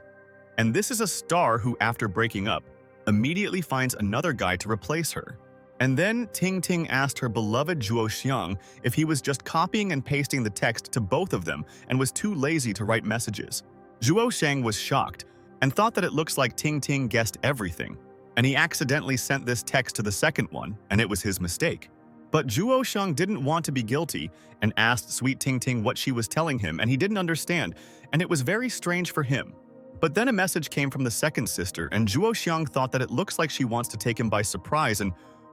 And this is a star who, after breaking up, immediately finds another guy to replace her. And then Ting Ting asked her beloved Zhuo Xiang if he was just copying and pasting the text to both of them and was too lazy to write messages. Zhuo Xiang was shocked and thought that it looks like Ting Ting guessed everything, and he accidentally sent this text to the second one, and it was his mistake. But Zhuo Xiang didn't want to be guilty and asked sweet Ting Ting what she was telling him, and he didn't understand, and it was very strange for him. But then a message came from the second sister, and Zhuo Xiang thought that it looks like she wants to take him by surprise, and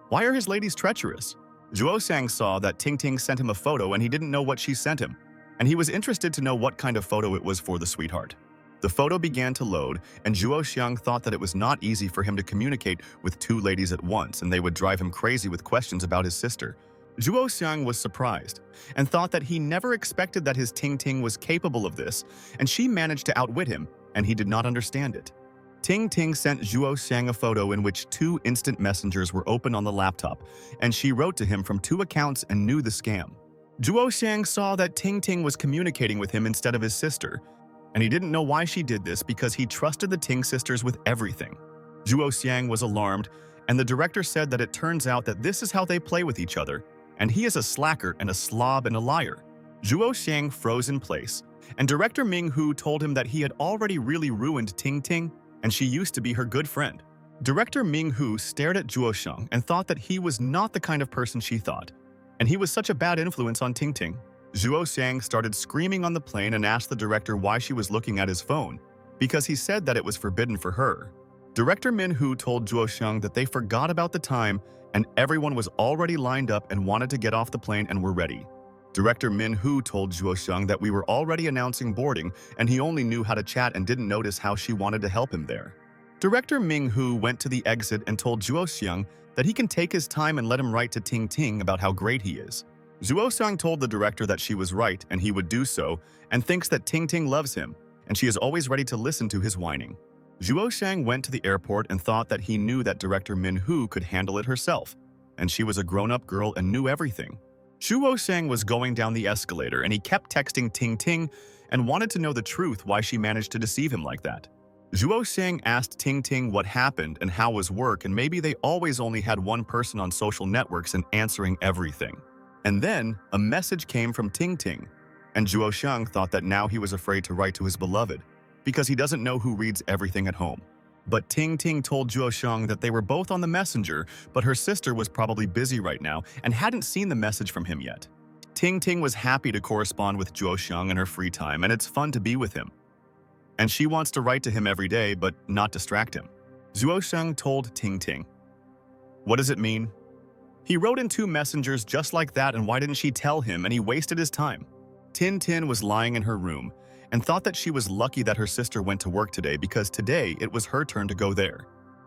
why are his ladies treacherous? Zhuo Xiang saw that Ting Ting sent him a photo and he didn't know what she sent him, and he was interested to know what kind of photo it was for the sweetheart. The photo began to load, and Zhuo Xiang thought that it was not easy for him to communicate with two ladies at once, and they would drive him crazy with questions about his sister. Zhuo Xiang was surprised and thought that he never expected that his Ting Ting was capable of this, and she managed to outwit him, and he did not understand it. Ting Ting sent Zhuo Xiang a photo in which two instant messengers were open on the laptop, and she wrote to him from two accounts and knew the scam. Zhuo Xiang saw that Ting Ting was communicating with him instead of his sister, and he didn't know why she did this because he trusted the Ting sisters with everything. Zhuo Xiang was alarmed, and the director said that it turns out that this is how they play with each other, and he is a slacker and a slob and a liar. Zhuo Xiang froze in place, and director Ming Hu told him that he had already really ruined Ting Ting, and she used to be her good friend. Director Ming Hu stared at Zhuo Xiang and thought that he was not the kind of person she thought, and he was such a bad influence on Ting Ting. Zhuo Xiang started screaming on the plane and asked the director why she was looking at his phone, because he said that it was forbidden for her. Director Min Hu told Zhuo Xiang that they forgot about the time and everyone was already lined up and wanted to get off the plane and were ready. Director Min Hu told Zhuo Xiang that we were already announcing boarding and he only knew how to chat and didn't notice how she wanted to help him there. Director Ming Hu went to the exit and told Zhuo Xiang that he can take his time and let him write to Ting Ting about how great he is. Zhuo Xiang told the director that she was right and he would do so, and thinks that Ting Ting loves him, and she is always ready to listen to his whining. Zhuo Xiang went to the airport and thought that he knew that director Min Hu could handle it herself, and she was a grown-up girl and knew everything. Zhuo Xiang was going down the escalator and he kept texting Ting Ting and wanted to know the truth why she managed to deceive him like that. Zhuo Sheng asked Ting Ting what happened and how was work, and maybe they always only had one person on social networks and answering everything. And then a message came from Ting Ting, and Zhuo Sheng thought that now he was afraid to write to his beloved because he doesn't know who reads everything at home. But Ting Ting told Zhuo Sheng that they were both on the messenger, but her sister was probably busy right now and hadn't seen the message from him yet. Ting Ting was happy to correspond with Zhuo Sheng in her free time, and it's fun to be with him. And she wants to write to him every day, but not distract him. Zhuo Sheng told Ting Ting. What does it mean? He wrote in 2 messengers just like that, and why didn't she tell him, and he wasted his time. Tin Tin was lying in her room and thought that she was lucky that her sister went to work today because today it was her turn to go there.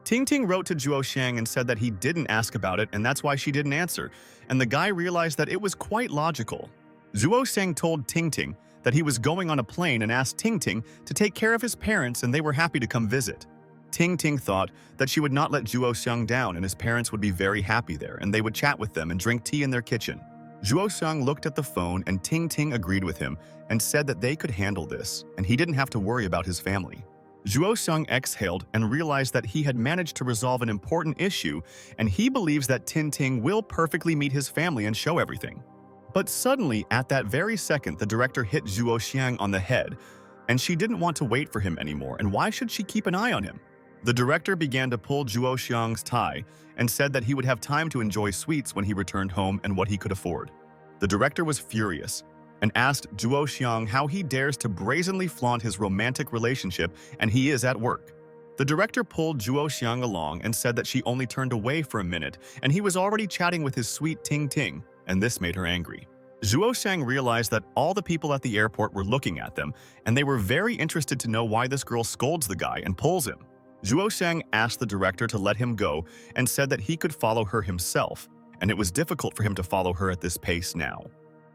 Ting Ting wrote to Zhuo Sheng and said that he didn't ask about it and that's why she didn't answer, and the guy realized that it was quite logical. Zhuo Sheng told Ting Ting that he was going on a plane and asked Ting Ting to take care of his parents and they were happy to come visit. Ting Ting thought that she would not let Zhuo Sheng down and his parents would be very happy there and they would chat with them and drink tea in their kitchen. Zhuo Sheng looked at the phone and Ting Ting agreed with him and said that they could handle this and he didn't have to worry about his family. Zhuo Sheng exhaled and realized that he had managed to resolve an important issue and he believes that Tin Ting will perfectly meet his family and show everything. But suddenly, at that very second, the director hit Zhuo Xiang on the head, and she didn't want to wait for him anymore, and why should she keep an eye on him? The director began to pull Zhuo Xiang's tie and said that he would have time to enjoy sweets when he returned home and what he could afford. The director was furious and asked Zhuo Xiang how he dares to brazenly flaunt his romantic relationship and he is at work. The director pulled Zhuo Xiang along and said that she only turned away for a minute and he was already chatting with his sweet Ting Ting, and this made her angry. Zhuo Sheng realized that all the people at the airport were looking at them, and they were very interested to know why this girl scolds the guy and pulls him. Zhuo Sheng asked the director to let him go and said that he could follow her himself, and it was difficult for him to follow her at this pace now.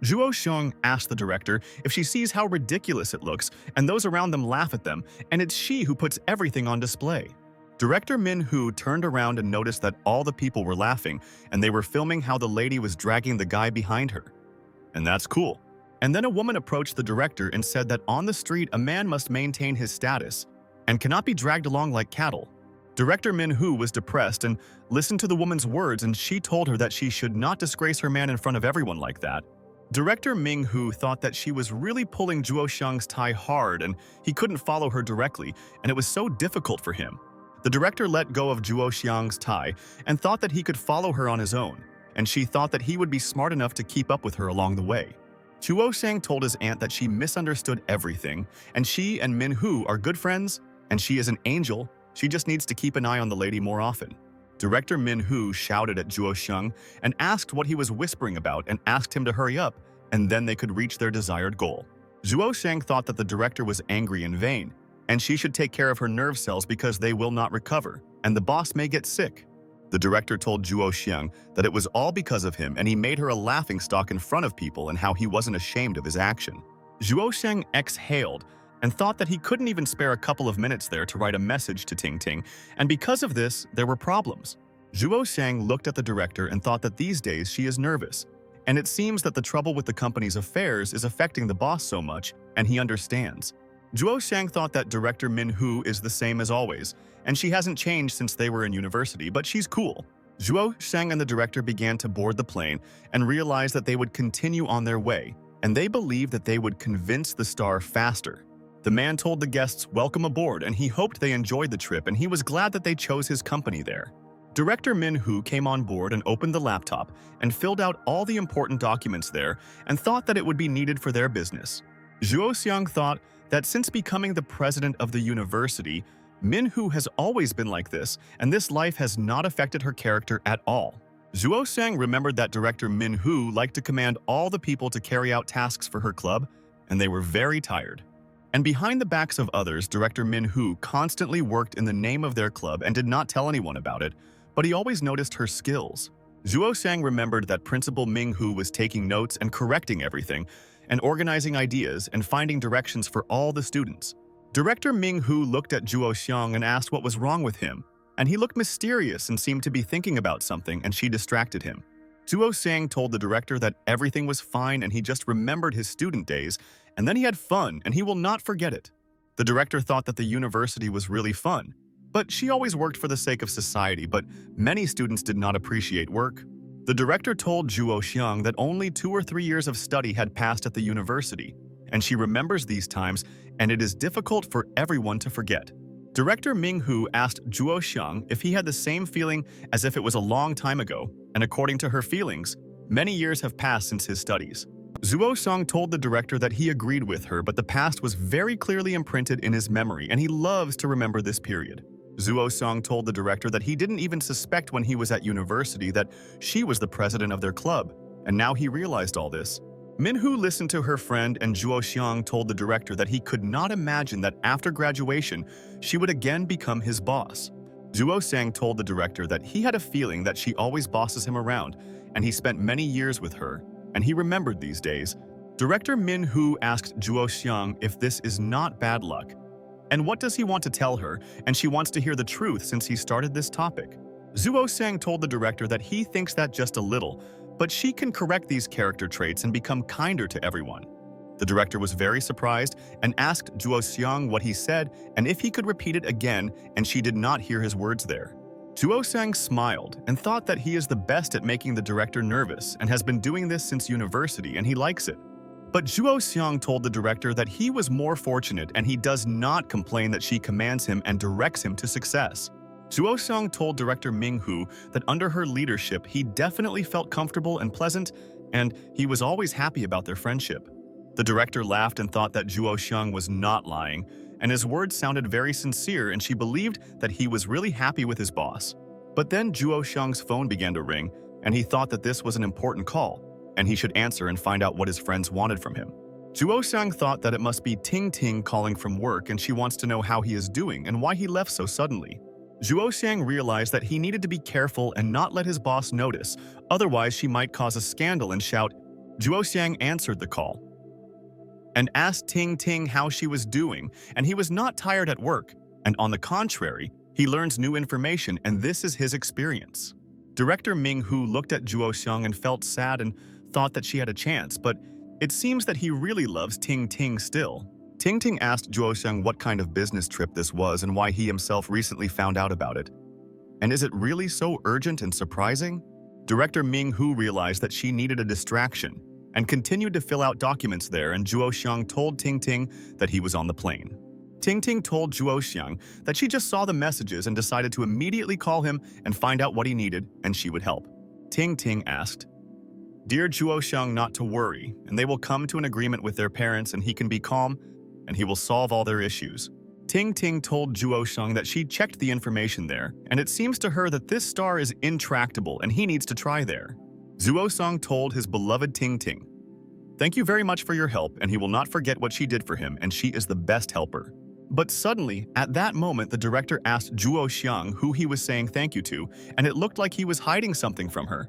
Zhuo Sheng asked the director if she sees how ridiculous it looks, and those around them laugh at them, and it's she who puts everything on display. Director Min Hu turned around and noticed that all the people were laughing, and they were filming how the lady was dragging the guy behind her. And that's cool. And then a woman approached the director and said that on the street a man must maintain his status and cannot be dragged along like cattle. Director Min Hu was depressed and listened to the woman's words, and she told her that she should not disgrace her man in front of everyone like that. Director Ming Hu thought that she was really pulling Zhuo Sheng's tie hard and he couldn't follow her directly, and it was so difficult for him. The director let go of Zhuo Xiang's tie and thought that he could follow her on his own, and she thought that he would be smart enough to keep up with her along the way. Zhuo Sheng told his aunt that she misunderstood everything, and she and Min Hu are good friends, and she is an angel. She just needs to keep an eye on the lady more often. Director Min Hu shouted at Zhuo Sheng and asked what he was whispering about and asked him to hurry up, and then they could reach their desired goal. Zhuo Sheng thought that the director was angry in vain, and she should take care of her nerve cells because they will not recover, and the boss may get sick. The director told Zhuo Xiang that it was all because of him, and he made her a laughingstock in front of people and how he wasn't ashamed of his action. Zhuo Sheng exhaled and thought that he couldn't even spare a couple of minutes there to write a message to Ting Ting, and because of this, there were problems. Zhuo Sheng looked at the director and thought that these days she is nervous, and it seems that the trouble with the company's affairs is affecting the boss so much, and he understands. Zhuo Sheng thought that director Min Hu is the same as always, and she hasn't changed since they were in university, but she's cool. Zhuo Sheng and the director began to board the plane and realized that they would continue on their way, and they believed that they would convince the star faster. The man told the guests welcome aboard, and he hoped they enjoyed the trip, and he was glad that they chose his company there. Director Min Hu came on board and opened the laptop and filled out all the important documents there and thought that it would be needed for their business. Zhuo Xiang thought that since becoming the president of the university, Min Hu has always been like this, and this life has not affected her character at all. Zhuo Xiang remembered that director Min Hu liked to command all the people to carry out tasks for her club, and they were very tired. And behind the backs of others, director Min Hu constantly worked in the name of their club and did not tell anyone about it, but he always noticed her skills. Zhuo Xiang remembered that Principal Ming Hu was taking notes and correcting everything, and organizing ideas and finding directions for all the students. Director Ming Hu looked at Zhuo Xiang and asked what was wrong with him, and he looked mysterious and seemed to be thinking about something, and she distracted him. Zhuo Xiang told the director that everything was fine and he just remembered his student days, and then he had fun and he will not forget it. The director thought that the university was really fun, but she always worked for the sake of society, but many students did not appreciate work. The director told Zhuo Xiang that only 2 or 3 years of study had passed at the university, and she remembers these times, and it is difficult for everyone to forget. Director Ming Hu asked Zhuo Xiang if he had the same feeling as if it was a long time ago, and according to her feelings, many years have passed since his studies. Zhuo Xiang told the director that he agreed with her, but the past was very clearly imprinted in his memory, and he loves to remember this period. Zhuo Xiang told the director that he didn't even suspect when he was at university that she was the president of their club, and now he realized all this. Minhu listened to her friend, and Zhuo Xiang told the director that he could not imagine that after graduation, she would again become his boss. Zhuo Xiang told the director that he had a feeling that she always bosses him around, and he spent many years with her, and he remembered these days. Director Minhu asked Zhuo Xiang if this is not bad luck. And what does he want to tell her, and she wants to hear the truth since he started this topic. Zhuo Xiang told the director that he thinks that just a little, but she can correct these character traits and become kinder to everyone. The director was very surprised and asked Zhuo Xiang what he said and if he could repeat it again, and she did not hear his words there. Zhuo Xiang smiled and thought that he is the best at making the director nervous and has been doing this since university, and he likes it. But Zhuo Xiang told the director that he was more fortunate and he does not complain that she commands him and directs him to success. Zhuo Xiang told director Ming Hu that under her leadership he definitely felt comfortable and pleasant, and he was always happy about their friendship. The director laughed and thought that Zhuo Xiang was not lying, and his words sounded very sincere, and she believed that he was really happy with his boss. But then Zhuo Xiang's phone began to ring, and he thought that this was an important call, and he should answer and find out what his friends wanted from him. Zhuo Xiang thought that it must be Ting Ting calling from work, and she wants to know how he is doing and why he left so suddenly. Zhuo Xiang realized that he needed to be careful and not let his boss notice, otherwise she might cause a scandal and shout. Zhuo Xiang answered the call and asked Ting Ting how she was doing, and he was not tired at work, and on the contrary, he learns new information, and this is his experience. Director Ming Hu looked at Zhuo Xiang and felt sad and thought that she had a chance, but it seems that he really loves Ting Ting still. Ting Ting asked Zhuo Xiang what kind of business trip this was and why he himself recently found out about it. And is it really so urgent and surprising? Director Ming Hu realized that she needed a distraction and continued to fill out documents there, and Zhuo Xiang told Ting Ting that he was on the plane. Ting Ting told Zhuo Xiang that she just saw the messages and decided to immediately call him and find out what he needed, and she would help. Ting Ting asked, "Dear Zhuo Xiang, not to worry, and they will come to an agreement with their parents, and he can be calm, and he will solve all their issues." Ting Ting told Zhuo Xiang that she checked the information there, and it seems to her that this star is intractable and he needs to try there. Zhuo Xiang told his beloved Ting Ting, "Thank you very much for your help, and he will not forget what she did for him, and she is the best helper." But suddenly, at that moment, the director asked Zhuo Xiang who he was saying thank you to, and it looked like he was hiding something from her.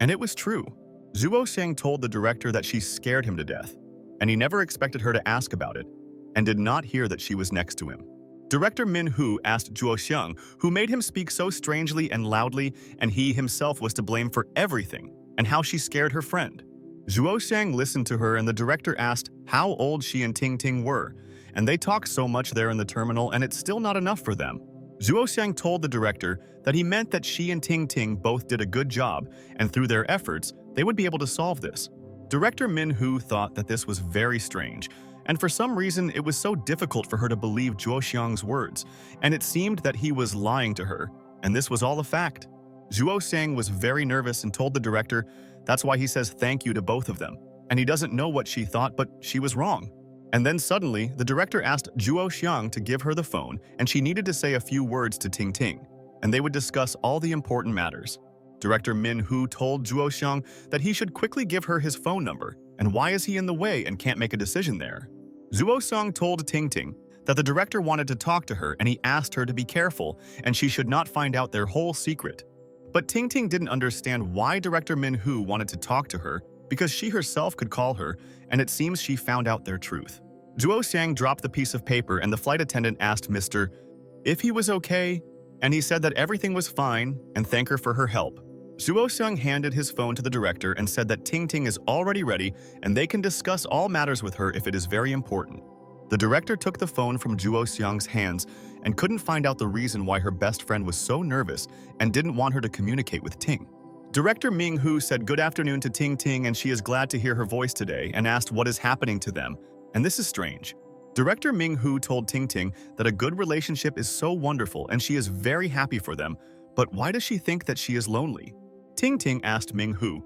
And it was true. Zhuo Xiang told the director that she scared him to death, and he never expected her to ask about it, and did not hear that she was next to him. Director Min Hu asked Zhuo Xiang who made him speak so strangely and loudly, and he himself was to blame for everything, and how she scared her friend. Zhuo Xiang listened to her, and the director asked how old she and Ting Ting were, and they talked so much there in the terminal, and it's still not enough for them. Zhuo Xiang told the director that he meant that she and Ting Ting both did a good job, and through their efforts, they would be able to solve this. Director Min Hu thought that this was very strange, and for some reason it was so difficult for her to believe Zhuo Xiang's words, and it seemed that he was lying to her, and this was all a fact. Zhuo Xiang was very nervous and told the director that's why he says thank you to both of them, and he doesn't know what she thought, but she was wrong. And then suddenly, the director asked Zhuo Xiang to give her the phone, and she needed to say a few words to Ting Ting, and they would discuss all the important matters. Director Min Hu told Zhuo Xiang that he should quickly give her his phone number, and why is he in the way and can't make a decision there? Zhuo Xiang told Ting Ting that the director wanted to talk to her, and he asked her to be careful, and she should not find out their whole secret. But Ting Ting didn't understand why Director Min Hu wanted to talk to her, because she herself could call her, and it seems she found out their truth. Zhuo Xiang dropped the piece of paper, and the flight attendant asked Mr. if he was okay, and he said that everything was fine and thanked her for her help. Zhuo Xiang handed his phone to the director and said that Ting Ting is already ready and they can discuss all matters with her if it is very important. The director took the phone from Juo Xiang's hands and couldn't find out the reason why her best friend was so nervous and didn't want her to communicate with Ting. Director Ming Hu said good afternoon to Ting Ting and she is glad to hear her voice today and asked what is happening to them, and this is strange. Director Ming Hu told Ting Ting that a good relationship is so wonderful and she is very happy for them, but why does she think that she is lonely? Ting Ting asked Ming Hu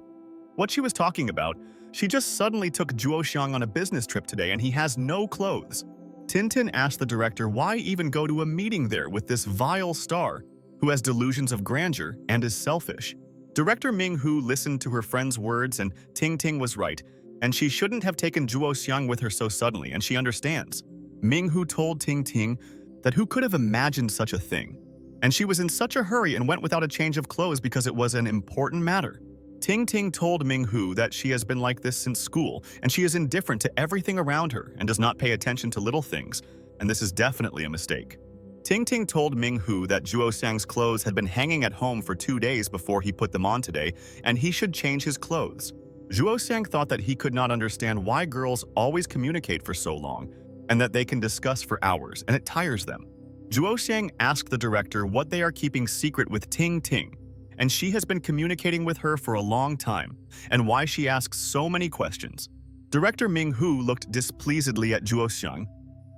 what she was talking about. She just suddenly took Juo Xiang on a business trip today and he has no clothes. Tintin asked the director why even go to a meeting there with this vile star who has delusions of grandeur and is selfish. Director Ming Hu listened to her friend's words and Ting Ting was right, and she shouldn't have taken Juo Xiang with her so suddenly, and she understands. Ming Hu told Ting Ting that who could have imagined such a thing, and she was in such a hurry and went without a change of clothes because it was an important matter. Ting Ting told Ming Hu that she has been like this since school, and she is indifferent to everything around her and does not pay attention to little things, and this is definitely a mistake. Ting Ting told Ming Hu that Juo Xiang's clothes had been hanging at home for 2 days before he put them on today, and he should change his clothes. Juo Xiang thought that he could not understand why girls always communicate for so long, and that they can discuss for hours, and it tires them. Juo Xiang asked the director what they are keeping secret with Ting Ting, and she has been communicating with her for a long time, and why she asks so many questions. Director Ming Hu looked displeasedly at Juo Xiang,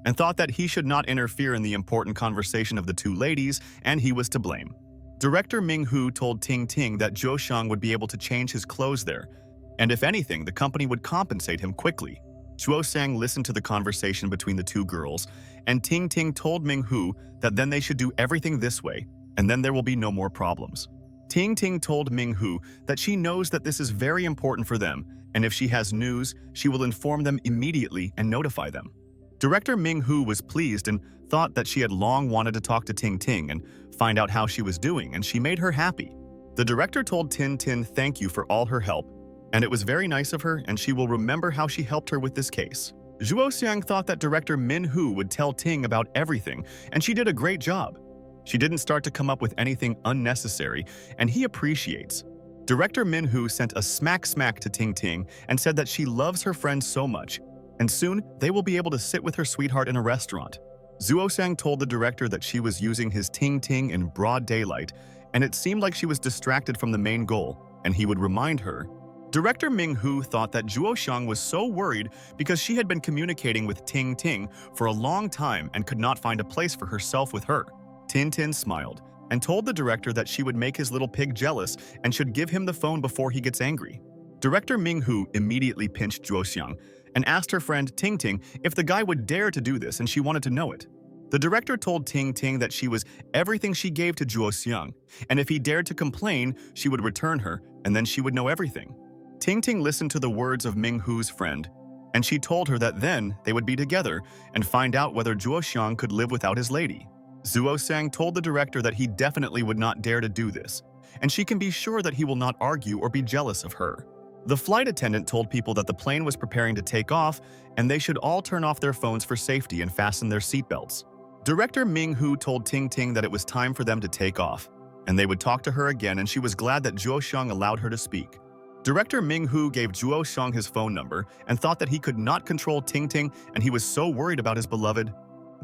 and thought that he should not interfere in the important conversation of the two ladies, and he was to blame. Director Ming Hu told Ting Ting that Zhou Xiang would be able to change his clothes there, and if anything, the company would compensate him quickly. Zhuo Xiang listened to the conversation between the two girls, and Ting Ting told Ming Hu that then they should do everything this way, and then there will be no more problems. Ting Ting told Ming Hu that she knows that this is very important for them, and if she has news, she will inform them immediately and notify them. Director Ming Hu was pleased and thought that she had long wanted to talk to Ting Ting and find out how she was doing, and she made her happy. The director told Tin Tin thank you for all her help, and it was very nice of her, and she will remember how she helped her with this case. Zhuo Xiang thought that director Min Hu would tell Ting about everything, and she did a great job. She didn't start to come up with anything unnecessary, and he appreciates. Director Min Hu sent a smack to Ting Ting and said that she loves her friend so much, and soon they will be able to sit with her sweetheart in a restaurant. Zhuo Xiang told the director that she was using his Ting Ting in broad daylight, and it seemed like she was distracted from the main goal, and he would remind her. Director Ming Hu thought that Zhuo Xiang was so worried because she had been communicating with Ting Ting for a long time and could not find a place for herself with her. Tin Tin smiled and told the director that she would make his little pig jealous and should give him the phone before he gets angry. Director Ming Hu immediately pinched Zhuo Xiang and asked her friend Ting Ting if the guy would dare to do this, and she wanted to know it. The director told Ting Ting that she was everything she gave to Zhuo Xiang, and if he dared to complain, she would return her, and then she would know everything. Ting Ting listened to the words of Ming Hu's friend, and she told her that then they would be together and find out whether Zhuo Xiang could live without his lady. Zhuo Xiang told the director that he definitely would not dare to do this, and she can be sure that he will not argue or be jealous of her. The flight attendant told people that the plane was preparing to take off, and they should all turn off their phones for safety and fasten their seatbelts. Director Ming Hu told Ting Ting that it was time for them to take off, and they would talk to her again, and she was glad that Zhuo Xiang allowed her to speak. Director Ming Hu gave Zhuo Xiang his phone number and thought that he could not control Ting Ting, and he was so worried about his beloved.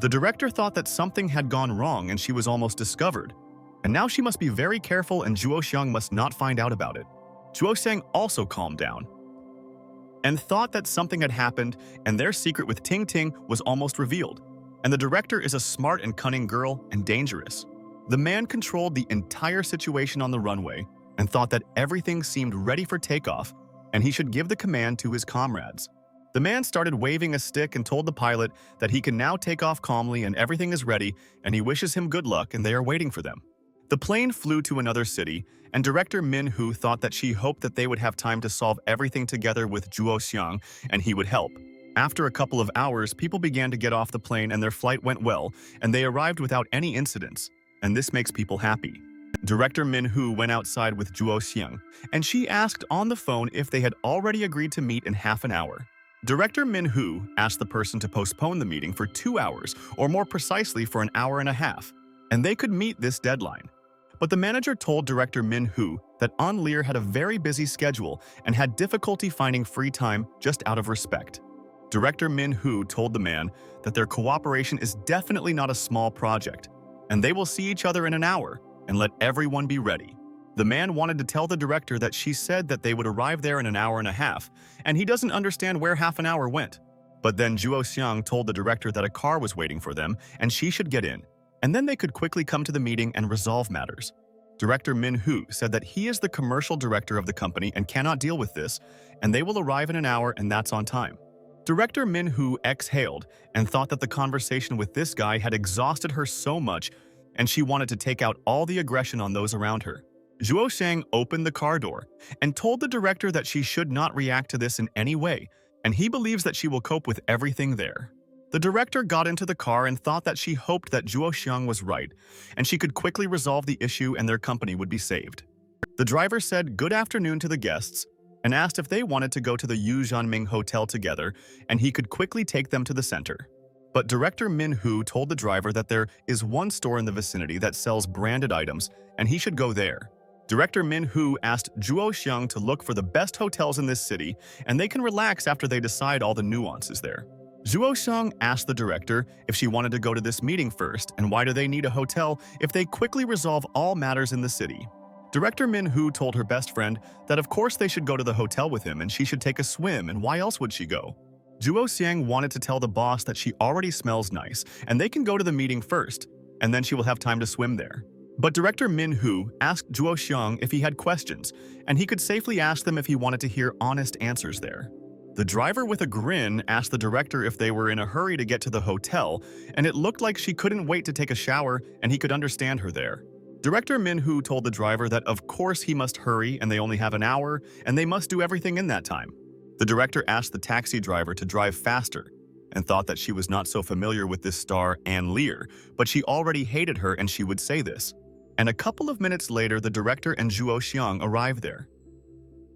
The director thought that something had gone wrong and she was almost discovered, and now she must be very careful and Zhuo Xiang must not find out about it. Zhuo Xiang also calmed down and thought that something had happened and their secret with Ting Ting was almost revealed, and the director is a smart and cunning girl and dangerous. The man controlled the entire situation on the runway and thought that everything seemed ready for takeoff and he should give the command to his comrades. The man started waving a stick and told the pilot that he can now take off calmly and everything is ready, and he wishes him good luck and they are waiting for them. The plane flew to another city, and director Min Hu thought that she hoped that they would have time to solve everything together with Zhuo Xiang and he would help. After a couple of hours, people began to get off the plane and their flight went well, and they arrived without any incidents, and this makes people happy. Director Min Hu went outside with Zhuo Xiang, and she asked on the phone if they had already agreed to meet in half an hour. Director Min Hu asked the person to postpone the meeting for 2 hours, or more precisely for an hour and a half, and they could meet this deadline. But the manager told Director Min Hu that An Lear had a very busy schedule and had difficulty finding free time just out of respect. Director Min-hoo told the man that their cooperation is definitely not a small project, and they will see each other in an hour and let everyone be ready. The man wanted to tell the director that she said that they would arrive there in an hour and a half, and he doesn't understand where half an hour went. But then Juo Xiang told the director that a car was waiting for them and she should get in, and then they could quickly come to the meeting and resolve matters. Director Min-hoo said that he is the commercial director of the company and cannot deal with this, and they will arrive in an hour and that's on time. Director Min-hoo exhaled and thought that the conversation with this guy had exhausted her so much and she wanted to take out all the aggression on those around her. Zhuo Shang opened the car door and told the director that she should not react to this in any way, and he believes that she will cope with everything there. The director got into the car and thought that she hoped that Zhuo Xiang was right, and she could quickly resolve the issue and their company would be saved. The driver said good afternoon to the guests and asked if they wanted to go to the Yu Zhanming Hotel together, and he could quickly take them to the center. But Director Min-hoo told the driver that there is one store in the vicinity that sells branded items, and he should go there. Director Min-hoo asked Zhuo Xiang to look for the best hotels in this city, and they can relax after they decide all the nuances there. Zhuo Xiang asked the director if she wanted to go to this meeting first, and why do they need a hotel if they quickly resolve all matters in the city. Director Min-hoo told her best friend that of course they should go to the hotel with him and she should take a swim, and why else would she go? Zhuo Xiang wanted to tell the boss that she already smells nice, and they can go to the meeting first, and then she will have time to swim there. But Director Min-hoo asked Zhuo Xiang if he had questions, and he could safely ask them if he wanted to hear honest answers there. The driver with a grin asked the director if they were in a hurry to get to the hotel, and it looked like she couldn't wait to take a shower and he could understand her there. Director Min-hoo told the driver that of course he must hurry and they only have an hour and they must do everything in that time. The director asked the taxi driver to drive faster and thought that she was not so familiar with this star Ann Lear, but she already hated her and she would say this. And a couple of minutes later, the director and Zhuo Xiang arrived there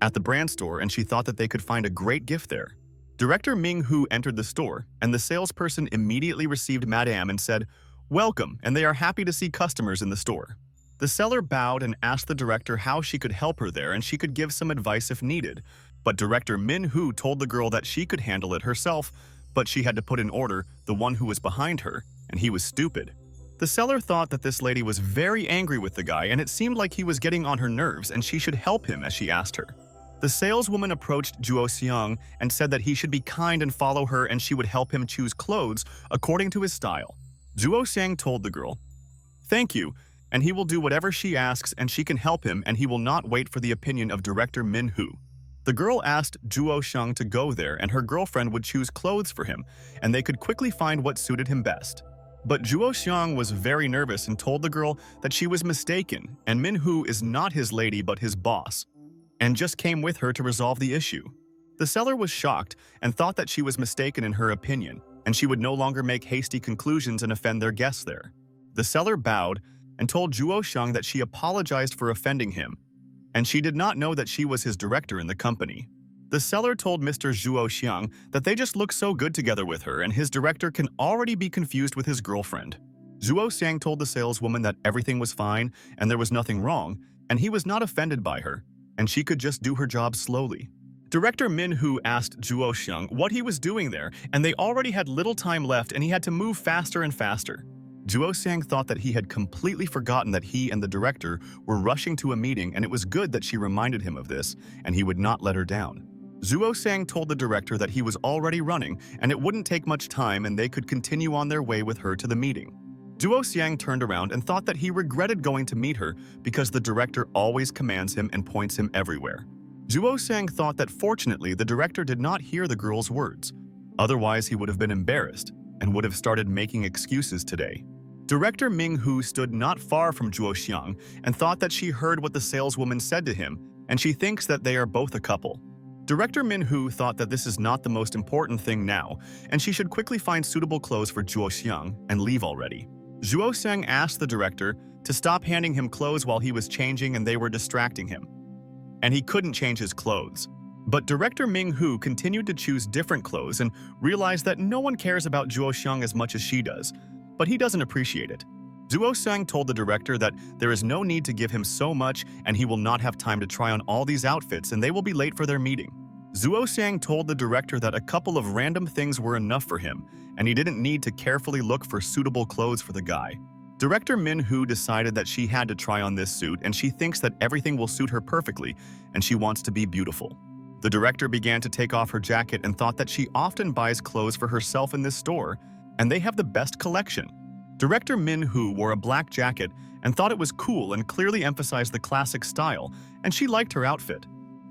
at the brand store, and she thought that they could find a great gift there. Director Ming-hoo entered the store, and the salesperson immediately received Madame and said, "Welcome, and they are happy to see customers in the store." The seller bowed and asked the director how she could help her there and she could give some advice if needed. But Director Min-hoo told the girl that she could handle it herself, but she had to put in order the one who was behind her, and he was stupid. The seller thought that this lady was very angry with the guy, and it seemed like he was getting on her nerves and she should help him as she asked her. The saleswoman approached Zhuo Xiang and said that he should be kind and follow her and she would help him choose clothes according to his style. Zhuo Xiang told the girl, "Thank you, and he will do whatever she asks and she can help him and he will not wait for the opinion of Director Min-hoo." The girl asked Zhuo Xiang to go there and her girlfriend would choose clothes for him and they could quickly find what suited him best. But Zhuo Xiang was very nervous and told the girl that she was mistaken and Min-hoo is not his lady but his boss, and just came with her to resolve the issue. The seller was shocked and thought that she was mistaken in her opinion, and she would no longer make hasty conclusions and offend their guests there. The seller bowed and told Zhuo Xiang that she apologized for offending him, and she did not know that she was his director in the company. The seller told Mr. Zhuo Xiang that they just look so good together with her and his director can already be confused with his girlfriend. Zhuo Xiang told the saleswoman that everything was fine and there was nothing wrong, and he was not offended by her, and she could just do her job slowly. Director Min-hoo asked Zhuo Xiang what he was doing there, and they already had little time left and he had to move faster and faster. Zhuo Xiang thought that he had completely forgotten that he and the director were rushing to a meeting, and it was good that she reminded him of this, and he would not let her down. Zhuo Xiang told the director that he was already running and it wouldn't take much time and they could continue on their way with her to the meeting. Zhuo Xiang turned around and thought that he regretted going to meet her because the director always commands him and points him everywhere. Zhuo Xiang thought that fortunately the director did not hear the girl's words. Otherwise he would have been embarrassed and would have started making excuses today. Director Ming-hoo stood not far from Zhuo Xiang and thought that she heard what the saleswoman said to him, and she thinks that they are both a couple. Director Min-hoo thought that this is not the most important thing now, and she should quickly find suitable clothes for Zhuo Xiang and leave already. Zhuo Xiang asked the director to stop handing him clothes while he was changing and they were distracting him, and he couldn't change his clothes. But Director Ming-hoo continued to choose different clothes and realized that no one cares about Zhuo Xiang as much as she does, but he doesn't appreciate it. Zhuo Xiang told the director that there is no need to give him so much and he will not have time to try on all these outfits and they will be late for their meeting. Zuo Xiang told the director that a couple of random things were enough for him, and he didn't need to carefully look for suitable clothes for the guy. Director Min-Hu decided that she had to try on this suit, and she thinks that everything will suit her perfectly, and she wants to be beautiful. The director began to take off her jacket and thought that she often buys clothes for herself in this store, and they have the best collection. Director Min-Hu wore a black jacket and thought it was cool and clearly emphasized the classic style, and she liked her outfit.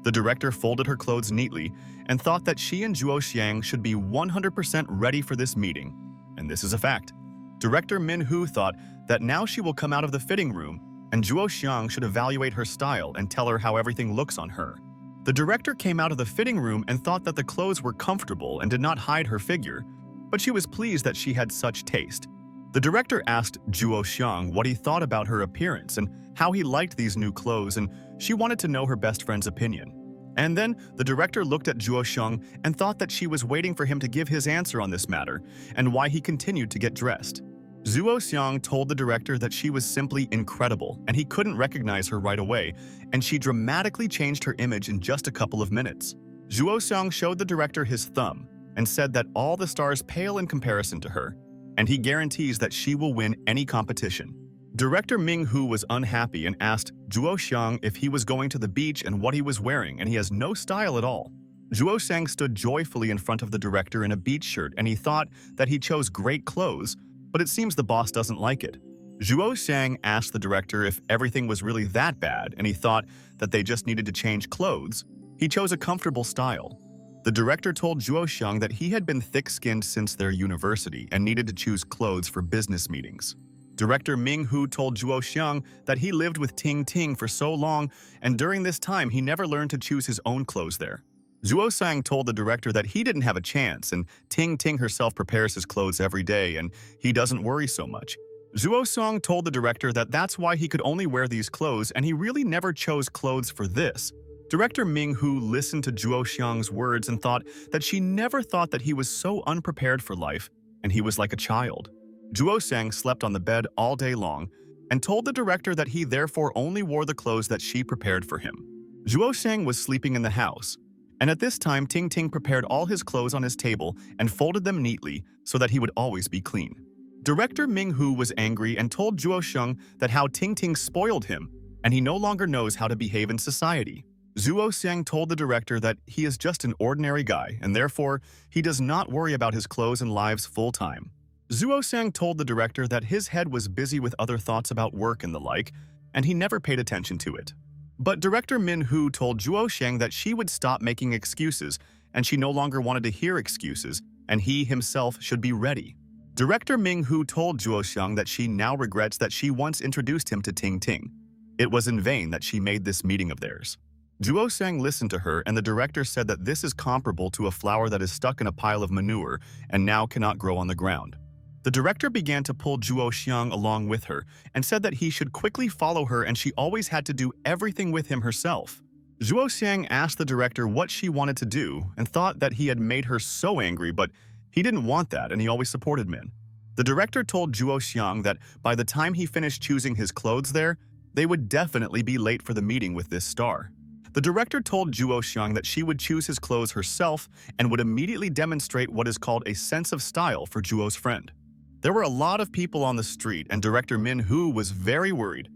The director folded her clothes neatly and thought that she and Zuo Xiang should be 100% ready for this meeting. And this is a fact. Director Min-Hu thought that now she will come out of the fitting room and Zuo Xiang should evaluate her style and tell her how everything looks on her. The director came out of the fitting room and thought that the clothes were comfortable and did not hide her figure, but she was pleased that she had such taste. The director asked Zuo Xiang what he thought about her appearance and how he liked these new clothes, and she wanted to know her best friend's opinion. And then the director looked at Zuo Xiang and thought that she was waiting for him to give his answer on this matter and why he continued to get dressed. Zuo Xiang told the director that she was simply incredible and he couldn't recognize her right away, and she dramatically changed her image in just a couple of minutes. Zuo Xiang showed the director his thumb and said that all the stars pale in comparison to her, and he guarantees that she will win any competition. Director Ming-Hu was unhappy and asked Zuo Xiang if he was going to the beach and what he was wearing, and he has no style at all. Zuo Xiang stood joyfully in front of the director in a beach shirt, and he thought that he chose great clothes, but it seems the boss doesn't like it. Zuo Xiang asked the director if everything was really that bad, and he thought that they just needed to change clothes. He chose a comfortable style. The director told Zuo Xiang that he had been thick-skinned since their university and needed to choose clothes for business meetings. Director Ming-Hu told Zuo Xiang that he lived with Ting Ting for so long, and during this time he never learned to choose his own clothes there. Zuo Xiang told the director that he didn't have a chance, and Ting Ting herself prepares his clothes every day, and he doesn't worry so much. Zuo Xiang told the director that that's why he could only wear these clothes, and he really never chose clothes for this. Director Ming-Hu listened to Zuo Xiang's words and thought that she never thought that he was so unprepared for life, and he was like a child. Zuo Xiang slept on the bed all day long and told the director that he therefore only wore the clothes that she prepared for him. Zuo Xiang was sleeping in the house, and at this time Ting Ting prepared all his clothes on his table and folded them neatly so that he would always be clean. Director Ming-Hu was angry and told Zuo Xiang that how Ting Ting spoiled him, and he no longer knows how to behave in society. Zuo Xiang told the director that he is just an ordinary guy, and therefore he does not worry about his clothes and lives full-time. Zuo Xiang told the director that his head was busy with other thoughts about work and the like, and he never paid attention to it. But Director Min-Hu told Zuo Xiang that she would stop making excuses, and she no longer wanted to hear excuses, and he himself should be ready. Director Ming-Hu told Zuo Xiang that she now regrets that she once introduced him to Ting Ting. It was in vain that she made this meeting of theirs. Zuo Xiang listened to her, and the director said that this is comparable to a flower that is stuck in a pile of manure and now cannot grow on the ground. The director began to pull Zuo Xiang along with her and said that he should quickly follow her and she always had to do everything with him herself. Zuo Xiang asked the director what she wanted to do and thought that he had made her so angry, but he didn't want that and he always supported Min. The director told Zuo Xiang that by the time he finished choosing his clothes there, they would definitely be late for the meeting with this star. The director told Zuo Xiang that she would choose his clothes herself and would immediately demonstrate what is called a sense of style for Zuo's friend. There were a lot of people on the street, and Director Min-Hu was very worried,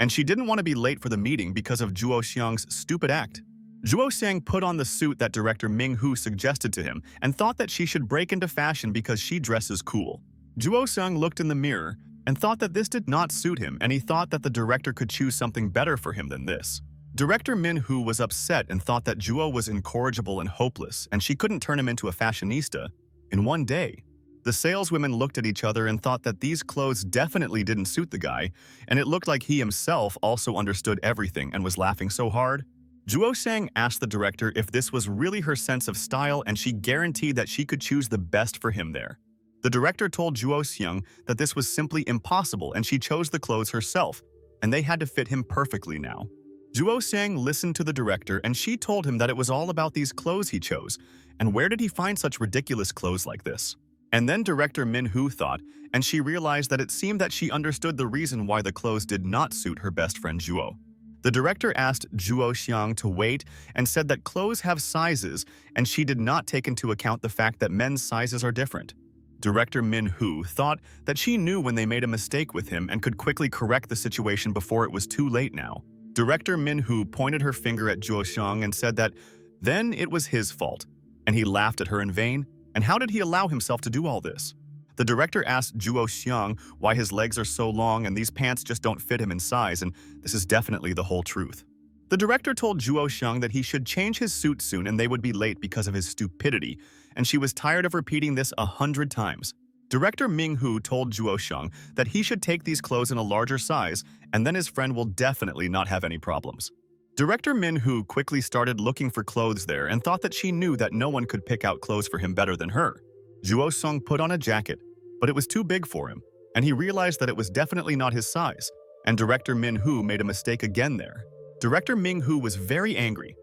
and she didn't want to be late for the meeting because of Zuo Xiang's stupid act. Zuo Xiang put on the suit that Director Ming-Hu suggested to him and thought that she should break into fashion because she dresses cool. Zuo Xiang looked in the mirror and thought that this did not suit him, and he thought that the director could choose something better for him than this. Director Min-Hu was upset and thought that Zuo was incorrigible and hopeless, and she couldn't turn him into a fashionista in one day. The saleswomen looked at each other and thought that these clothes definitely didn't suit the guy, and it looked like he himself also understood everything and was laughing so hard. Zuo Xiang asked the director if this was really her sense of style, and she guaranteed that she could choose the best for him there. The director told Zuo Xiang that this was simply impossible and she chose the clothes herself, and they had to fit him perfectly now. Zuo Xiang listened to the director and she told him that it was all about these clothes he chose, and where did he find such ridiculous clothes like this? And then Director Min-Hu thought, and she realized that it seemed that she understood the reason why the clothes did not suit her best friend Zuo. The director asked Zhuo Xiang to wait and said that clothes have sizes, and she did not take into account the fact that men's sizes are different. Director Min Hu thought that she knew when they made a mistake with him and could quickly correct the situation before it was too late now. Director Min Hu pointed her finger at Zhuo Xiang and said that then it was his fault, and he laughed at her in vain. And how did he allow himself to do all this? The director asked Zhuo Xiang why his legs are so long and these pants just don't fit him in size, and this is definitely the whole truth. The director told Zhuo Xiang that he should change his suit soon and they would be late because of his stupidity, and she was tired of repeating this 100 times. Director Ming Hu told Zhuo Xiang that he should take these clothes in a larger size, and then his friend will definitely not have any problems. Director Min Hu quickly started looking for clothes there and thought that she knew that no one could pick out clothes for him better than her. Zhuo Xiang put on a jacket, but it was too big for him, and he realized that it was definitely not his size, and Director Min Hu made a mistake again there. Director Ming Hu was very angry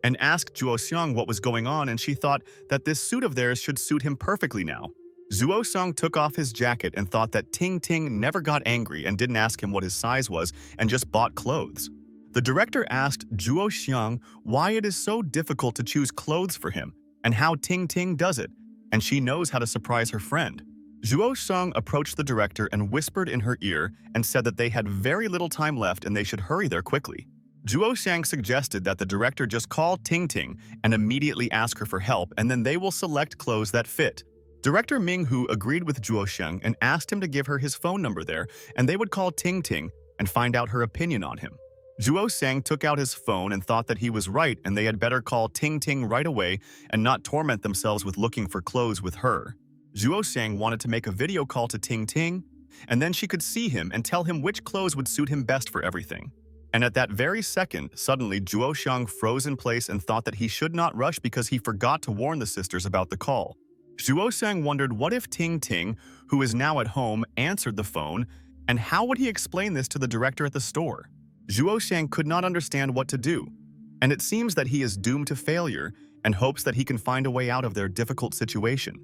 and asked Zhuo Xiang what was going on, and she thought that this suit of theirs should suit him perfectly now. Zhuo Xiang took off his jacket and thought that Ting Ting never got angry and didn't ask him what his size was and just bought clothes. The director asked Zhuo Xiang why it is so difficult to choose clothes for him and how Ting Ting does it, and she knows how to surprise her friend. Zhuo Xiang approached the director and whispered in her ear and said that they had very little time left and they should hurry there quickly. Zhuo Xiang suggested that the director just call Ting Ting and immediately ask her for help, and then they will select clothes that fit. Director Ming Hu agreed with Zhuo Xiang and asked him to give her his phone number there, and they would call Ting Ting and find out her opinion on him. Zhuo Xiang took out his phone and thought that he was right and they had better call Ting Ting right away and not torment themselves with looking for clothes with her. Zhuo Xiang wanted to make a video call to Ting Ting, and then she could see him and tell him which clothes would suit him best for everything. And at that very second, suddenly Zhuo Xiang froze in place and thought that he should not rush because he forgot to warn the sisters about the call. Zhuo Xiang wondered what if Ting Ting, who is now at home, answered the phone, and how would he explain this to the director at the store? Zhuo Xiang could not understand what to do, and it seems that he is doomed to failure and hopes that he can find a way out of their difficult situation.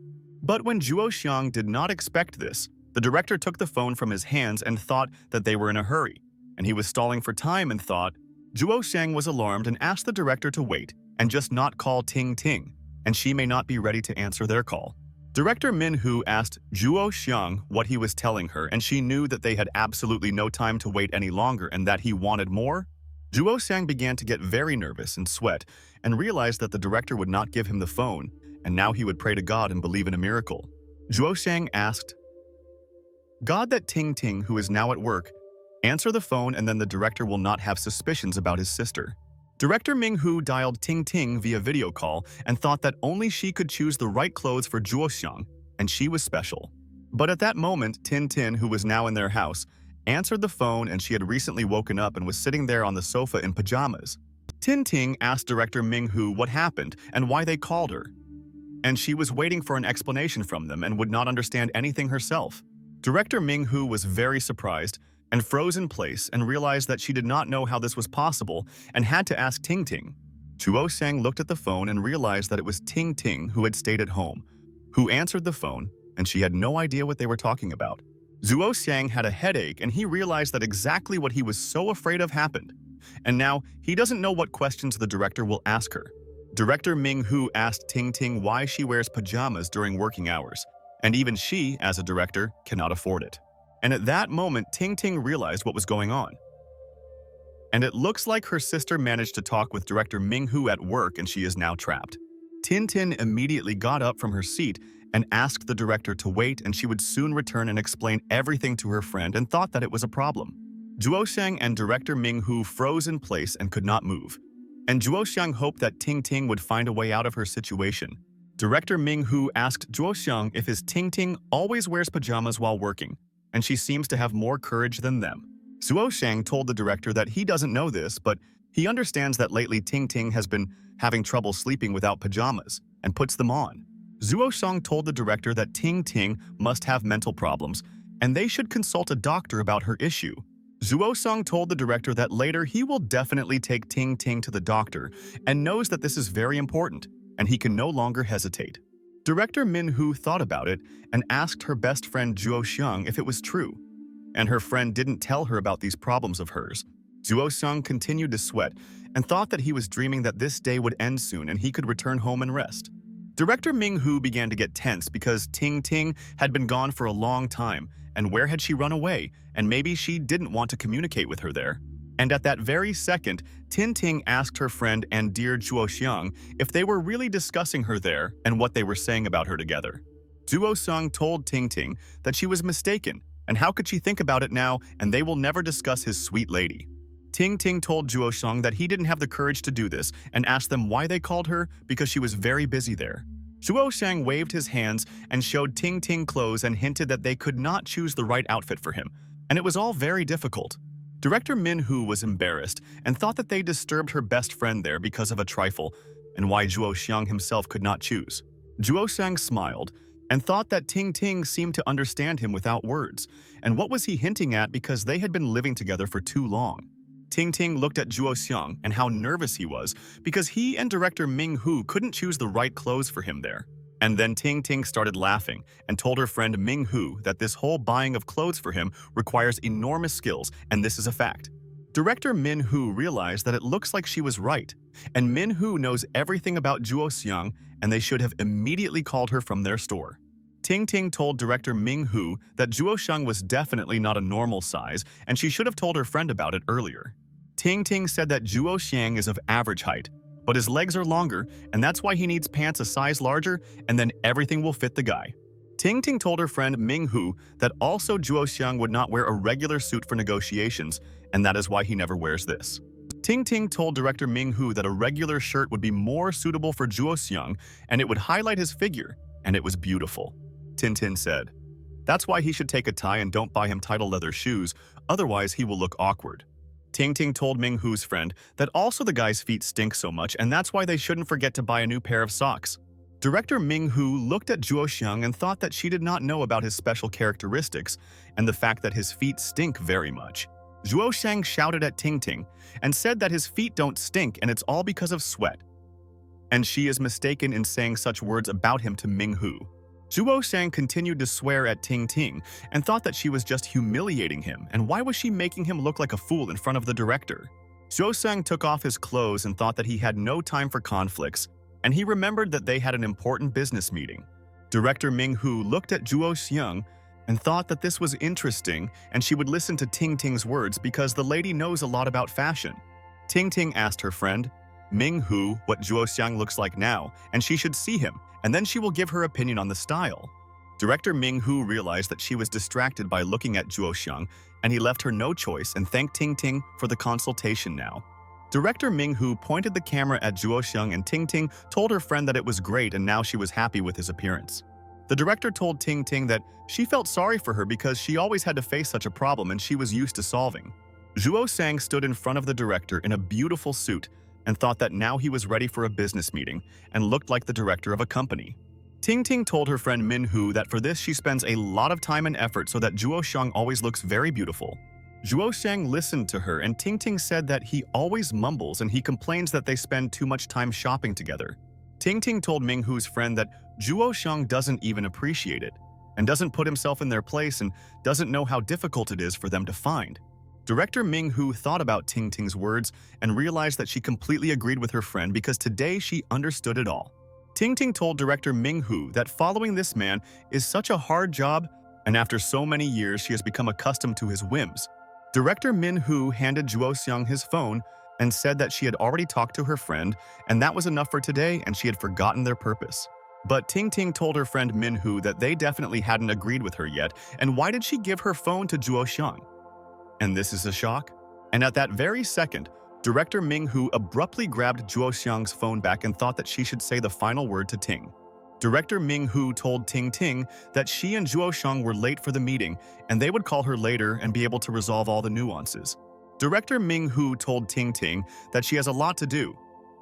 But when Zhuo Xiang did not expect this, the director took the phone from his hands and thought that they were in a hurry, and he was stalling for time and thought. Zhuo Xiang was alarmed and asked the director to wait and just not call Ting Ting, and she may not be ready to answer their call. Director Min Hu asked Zhuo Xiang what he was telling her, and she knew that they had absolutely no time to wait any longer and that he wanted more. Zhuo Xiang began to get very nervous and sweat and realized that the director would not give him the phone, and now he would pray to God and believe in a miracle. Zhuo Xiang asked God that Ting Ting, who is now at work, answer the phone, and then the director will not have suspicions about his sister. Director Ming Hu dialed Ting Ting via video call and thought that only she could choose the right clothes for Zhuo Xiang, and she was special. But at that moment, Tin Tin, who was now in their house, answered the phone, and she had recently woken up and was sitting there on the sofa in pajamas. Tin Ting asked Director Ming Hu what happened and why they called her, and she was waiting for an explanation from them and would not understand anything herself. Director Ming Hu was very surprised and froze in place and realized that she did not know how this was possible and had to ask Ting Ting. Zhuo Xiang looked at the phone and realized that it was Ting Ting, who had stayed at home, who answered the phone, and she had no idea what they were talking about. Zhuo Xiang had a headache and he realized that exactly what he was so afraid of happened, and now he doesn't know what questions the director will ask her. Director Ming Hu asked Ting Ting why she wears pajamas during working hours, and even she, as a director, cannot afford it. And at that moment, Ting Ting realized what was going on. And it looks like her sister managed to talk with Director Ming Hu at work and she is now trapped. Tin Tin immediately got up from her seat and asked the director to wait, and she would soon return and explain everything to her friend, and thought that it was a problem. Zhuo Xiang and Director Ming Hu froze in place and could not move. And Zhuo Xiang hoped that Ting Ting would find a way out of her situation. Director Ming Hu asked Zhuo Xiang if his Ting Ting always wears pajamas while working, and she seems to have more courage than them. Zhuo Xiang told the director that he doesn't know this, but he understands that lately Ting Ting has been having trouble sleeping without pajamas and puts them on. Zhuo Xiang told the director that Ting Ting must have mental problems and they should consult a doctor about her issue. Zhuo Xiang told the director that later he will definitely take Ting Ting to the doctor and knows that this is very important and he can no longer hesitate. Director Min Hu thought about it and asked her best friend Zhuo Xiang if it was true, and her friend didn't tell her about these problems of hers. Juo Sung continued to sweat and thought that he was dreaming that this day would end soon and he could return home and rest. Director Ming Hu began to get tense because Ting Ting had been gone for a long time, and where had she run away? And maybe she didn't want to communicate with her there. And at that very second, Tin Ting asked her friend and dear Zhuo Xiang if they were really discussing her there and what they were saying about her together. Zhuo Xiang told Ting Ting that she was mistaken, and how could she think about it now, and they will never discuss his sweet lady. Ting Ting told Zhuo Xiang that he didn't have the courage to do this and asked them why they called her because she was very busy there. Zhuo Xiang waved his hands and showed Ting Ting clothes and hinted that they could not choose the right outfit for him, and it was all very difficult. Director Min Hu was embarrassed and thought that they disturbed her best friend there because of a trifle, and why Zhuo Xiang himself could not choose. Zhuo Xiang smiled and thought that Ting Ting seemed to understand him without words, and what was he hinting at because they had been living together for too long. Ting Ting looked at Zhuo Xiang and how nervous he was because he and director Ming Hu couldn't choose the right clothes for him there. And then Ting Ting started laughing and told her friend Ming Hu that this whole buying of clothes for him requires enormous skills, and this is a fact. Director Min Hu realized that it looks like she was right, and Min Hu knows everything about Zhuo Xiang, and they should have immediately called her from their store. Ting Ting told director Ming Hu that Zhuo Xiang was definitely not a normal size, and she should have told her friend about it earlier. Ting Ting said that Zhuo Xiang is of average height, but his legs are longer, and that's why he needs pants a size larger, and then everything will fit the guy. Ting Ting told her friend Ming Hu that also Zhuo Xiang would not wear a regular suit for negotiations, and that is why he never wears this. Ting Ting told director Ming Hu that a regular shirt would be more suitable for Zhuo Xiang, and it would highlight his figure, and it was beautiful. Tintin said, "That's why he should take a tie and don't buy him title leather shoes, otherwise he will look awkward." Ting Ting told Ming Hu's friend that also the guy's feet stink so much, and that's why they shouldn't forget to buy a new pair of socks. Director Ming Hu looked at Zhuo Xiang and thought that she did not know about his special characteristics and the fact that his feet stink very much. Zhuo Xiang shouted at Ting Ting and said that his feet don't stink and it's all because of sweat. And she is mistaken in saying such words about him to Ming Hu. Zhuo Xiang continued to swear at Ting Ting and thought that she was just humiliating him, and why was she making him look like a fool in front of the director? Zhuo Xiang took off his clothes and thought that he had no time for conflicts, and he remembered that they had an important business meeting. Director Ming Hu looked at Zhuo Xiang and thought that this was interesting and she would listen to Ting Ting's words because the lady knows a lot about fashion. Ting Ting asked her friend, Ming Hu, what Zhuo Xiang looks like now, and she should see him, and then she will give her opinion on the style. Director Ming Hu realized that she was distracted by looking at Zhuo Xiang, and he left her no choice and thanked Ting Ting for the consultation now. Director Ming Hu pointed the camera at Zhuo Xiang, and Ting Ting told her friend that it was great and now she was happy with his appearance. The director told Ting Ting that she felt sorry for her because she always had to face such a problem and she was used to solving. Zhuo Xiang stood in front of the director in a beautiful suit and thought that now he was ready for a business meeting and looked like the director of a company. Ting Ting told her friend Min Hu that for this she spends a lot of time and effort so that Zhuo Xiang always looks very beautiful. Zhuo Xiang listened to her, and Ting Ting said that he always mumbles and he complains that they spend too much time shopping together. Ting Ting told Ming Hu's friend that Zhuo Xiang doesn't even appreciate it and doesn't put himself in their place and doesn't know how difficult it is for them to find. Director Ming Hu thought about Ting Ting's words and realized that she completely agreed with her friend because today she understood it all. Ting Ting told director Ming Hu that following this man is such a hard job, and after so many years she has become accustomed to his whims. Director Min Hu handed Zhuo Xiang his phone and said that she had already talked to her friend and that was enough for today and she had forgotten their purpose. But Ting Ting told her friend Min Hu that they definitely hadn't agreed with her yet, and why did she give her phone to Zhuo Xiang? And this is a shock? And at that very second, Director Ming Hu abruptly grabbed Zhuo Xiang's phone back and thought that she should say the final word to Ting. Director Ming Hu told Ting Ting that she and Zhuo Xiang were late for the meeting and they would call her later and be able to resolve all the nuances. Director Ming Hu told Ting Ting that she has a lot to do,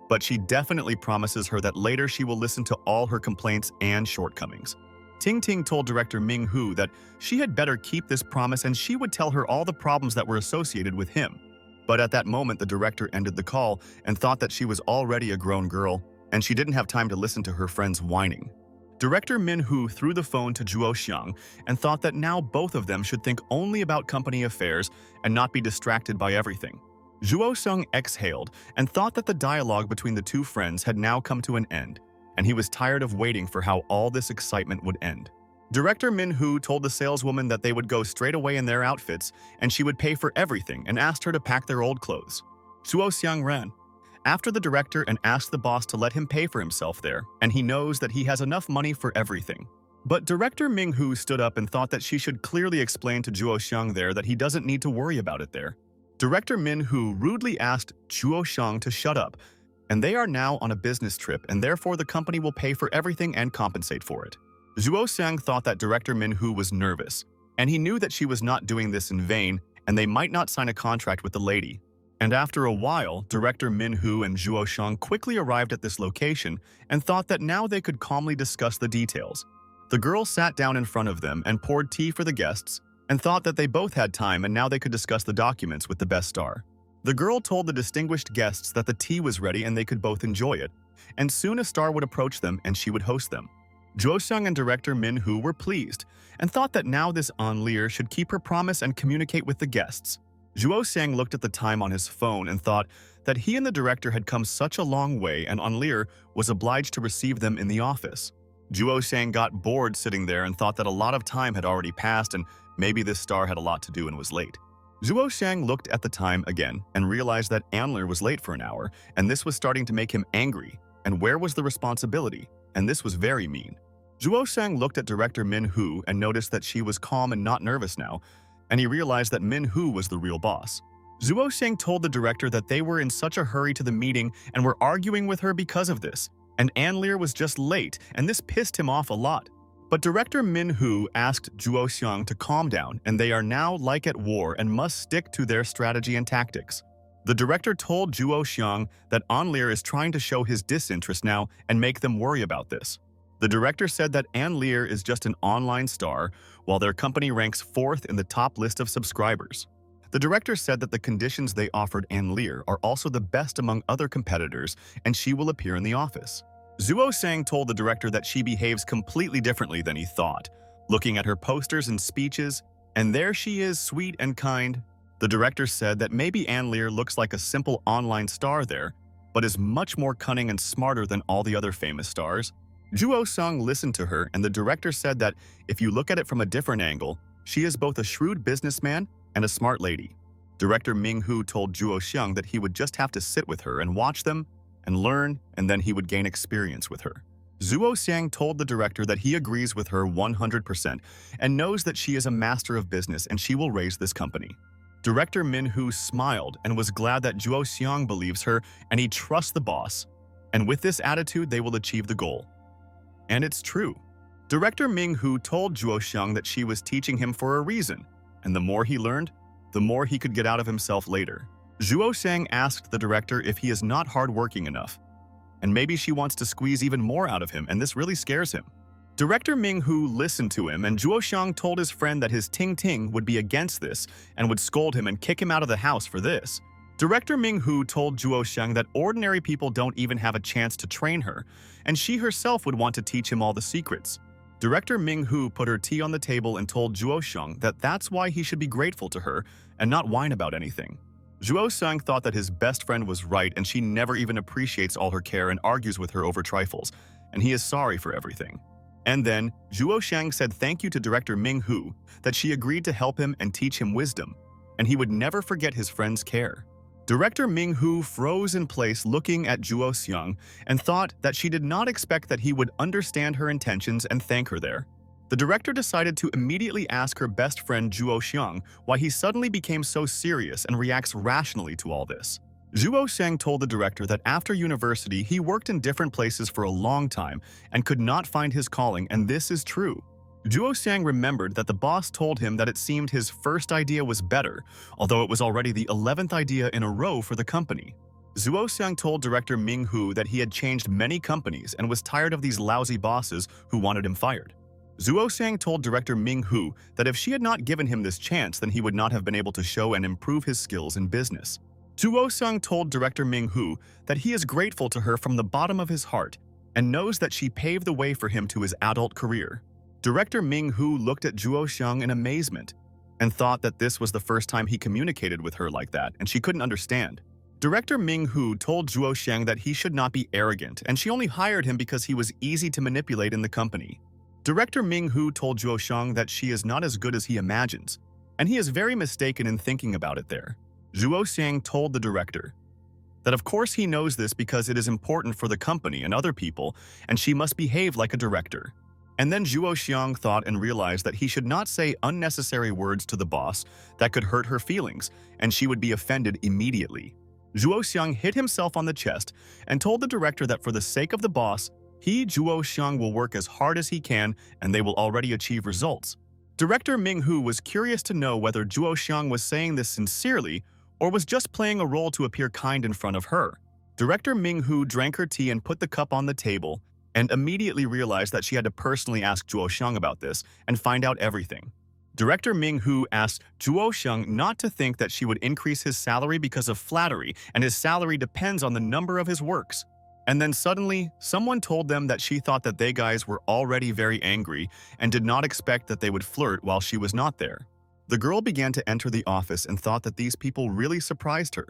but she definitely promises her that later she will listen to all her complaints and shortcomings. Ting Ting told director Ming Hu that she had better keep this promise and she would tell her all the problems that were associated with him. But at that moment, the director ended the call and thought that she was already a grown girl, and she didn't have time to listen to her friends whining. Director Min Hu threw the phone to Zhuo Xiang and thought that now both of them should think only about company affairs and not be distracted by everything. Zhuo Sung exhaled and thought that the dialogue between the two friends had now come to an end, and he was tired of waiting for how all this excitement would end. Director Min-hoo told the saleswoman that they would go straight away in their outfits and she would pay for everything and asked her to pack their old clothes. Zhuo Xiang ran after the director and asked the boss to let him pay for himself there, and he knows that he has enough money for everything. But Director Ming-hoo stood up and thought that she should clearly explain to Zhuo Xiang there that he doesn't need to worry about it there. Director Min-hoo rudely asked Zhuo Xiang to shut up, and they are now on a business trip and therefore the company will pay for everything and compensate for it. Zhuo Xiang thought that Director Min-hoo was nervous, and he knew that she was not doing this in vain and they might not sign a contract with the lady. And after a while, Director Min-hoo and Zhuo Xiang quickly arrived at this location and thought that now they could calmly discuss the details. The girl sat down in front of them and poured tea for the guests and thought that they both had time and now they could discuss the documents with the best star. The girl told the distinguished guests that the tea was ready and they could both enjoy it, and soon a star would approach them and she would host them. Zhuo Xiang and Director Min-hoo were pleased and thought that now this An-lir should keep her promise and communicate with the guests. Zhuo Xiang looked at the time on his phone and thought that he and the director had come such a long way and An-lir was obliged to receive them in the office. Zhuo Xiang got bored sitting there and thought that a lot of time had already passed and maybe this star had a lot to do and was late. Zhuo Xiang looked at the time again and realized that An-lir was late for an hour, and this was starting to make him angry. And where was the responsibility? And this was very mean. Zhuo Xiang looked at Director Min-hoo and noticed that she was calm and not nervous now, and he realized that Min-hoo was the real boss. Zhuo Xiang told the director that they were in such a hurry to the meeting and were arguing with her because of this, and An-lir was just late, and this pissed him off a lot. But Director Min-hoo asked Zhuo Xiang to calm down, and they are now like at war and must stick to their strategy and tactics. The director told Zhuo Xiang that An-lir is trying to show his disinterest now and make them worry about this. The director said that An-lir is just an online star, while their company ranks 4th in the top list of subscribers. The director said that the conditions they offered An-lir are also the best among other competitors, and she will appear in the office. Zhuo Xiang told the director that she behaves completely differently than he thought, looking at her posters and speeches, and there she is, sweet and kind. The director said that maybe An-lir looks like a simple online star there, but is much more cunning and smarter than all the other famous stars. Zhuo Xiang listened to her, and the director said that if you look at it from a different angle, she is both a shrewd businessman and a smart lady. Director Ming-hoo told Zhuo Xiang that he would just have to sit with her and watch them and learn, and then he would gain experience with her. Zhuo Xiang told the director that he agrees with her 100% and knows that she is a master of business and she will raise this company. Director Min-hoo smiled and was glad that Zhuo Xiang believes her and he trusts the boss. And with this attitude, they will achieve the goal. And it's true. Director Ming-hoo told Zhuo Xiang that she was teaching him for a reason, and the more he learned, the more he could get out of himself later. Zhuo Xiang asked the director if he is not hardworking enough, and maybe she wants to squeeze even more out of him, and this really scares him. Director Ming-hoo listened to him, and Zhuo Xiang told his friend that his Ting Ting would be against this and would scold him and kick him out of the house for this. Director Ming-hoo told Zhuo Xiang that ordinary people don't even have a chance to train her, and she herself would want to teach him all the secrets. Director Ming-hoo put her tea on the table and told Zhuo Xiang that that's why he should be grateful to her and not whine about anything. Zhuo Xiang thought that his best friend was right and she never even appreciates all her care and argues with her over trifles, and he is sorry for everything. And then, Zhuo Xiang said thank you to Director Ming-hoo, that she agreed to help him and teach him wisdom, and he would never forget his friend's care. Director Ming-hoo froze in place looking at Zhuo Xiang and thought that she did not expect that he would understand her intentions and thank her there. The director decided to immediately ask her best friend Zhuo Xiang why he suddenly became so serious and reacts rationally to all this. Zhuo Xiang told the director that after university he worked in different places for a long time and could not find his calling, and this is true. Zhuo Xiang remembered that the boss told him that it seemed his first idea was better, although it was already the 11th idea in a row for the company. Zhuo Xiang told Director Ming-hoo that he had changed many companies and was tired of these lousy bosses who wanted him fired. Zhuo Xiang told Director Ming-hoo that if she had not given him this chance, then he would not have been able to show and improve his skills in business. Zhuo Xiang told Director Ming-hoo that he is grateful to her from the bottom of his heart and knows that she paved the way for him to his adult career. Director Ming-hoo looked at Zhuo Xiang in amazement. and thought that this was the first time he communicated with her like that, and she couldn't understand. Director Ming-hu told Zhuo Xiang that he should not be arrogant, and she only hired him because he was easy to manipulate in the company. Director Ming-hu told Zhuo Xiang that she is not as good as he imagines, and he is very mistaken in thinking about it there. Zhuo Xiang told the director that of course he knows this because it is important for the company and other people, and she must behave like a director. And then Zhuo Xiang thought and realized that he should not say unnecessary words to the boss that could hurt her feelings, and she would be offended immediately. Zhuo Xiang hit himself on the chest and told the director that for the sake of the boss, he, Zhuo Xiang, will work as hard as he can and they will already achieve results. Director Ming-hu was curious to know whether Zhuo Xiang was saying this sincerely or was just playing a role to appear kind in front of her. Director Ming-hu drank her tea and put the cup on the table and immediately realized that she had to personally ask Zhuo Xiang about this and find out everything. Director Ming-hu asked Zhuo Xiang not to think that she would increase his salary because of flattery, and his salary depends on the number of his works. And then suddenly, someone told them that she thought that they guys were already very angry and did not expect that they would flirt while she was not there. The girl began to enter the office and thought that these people really surprised her,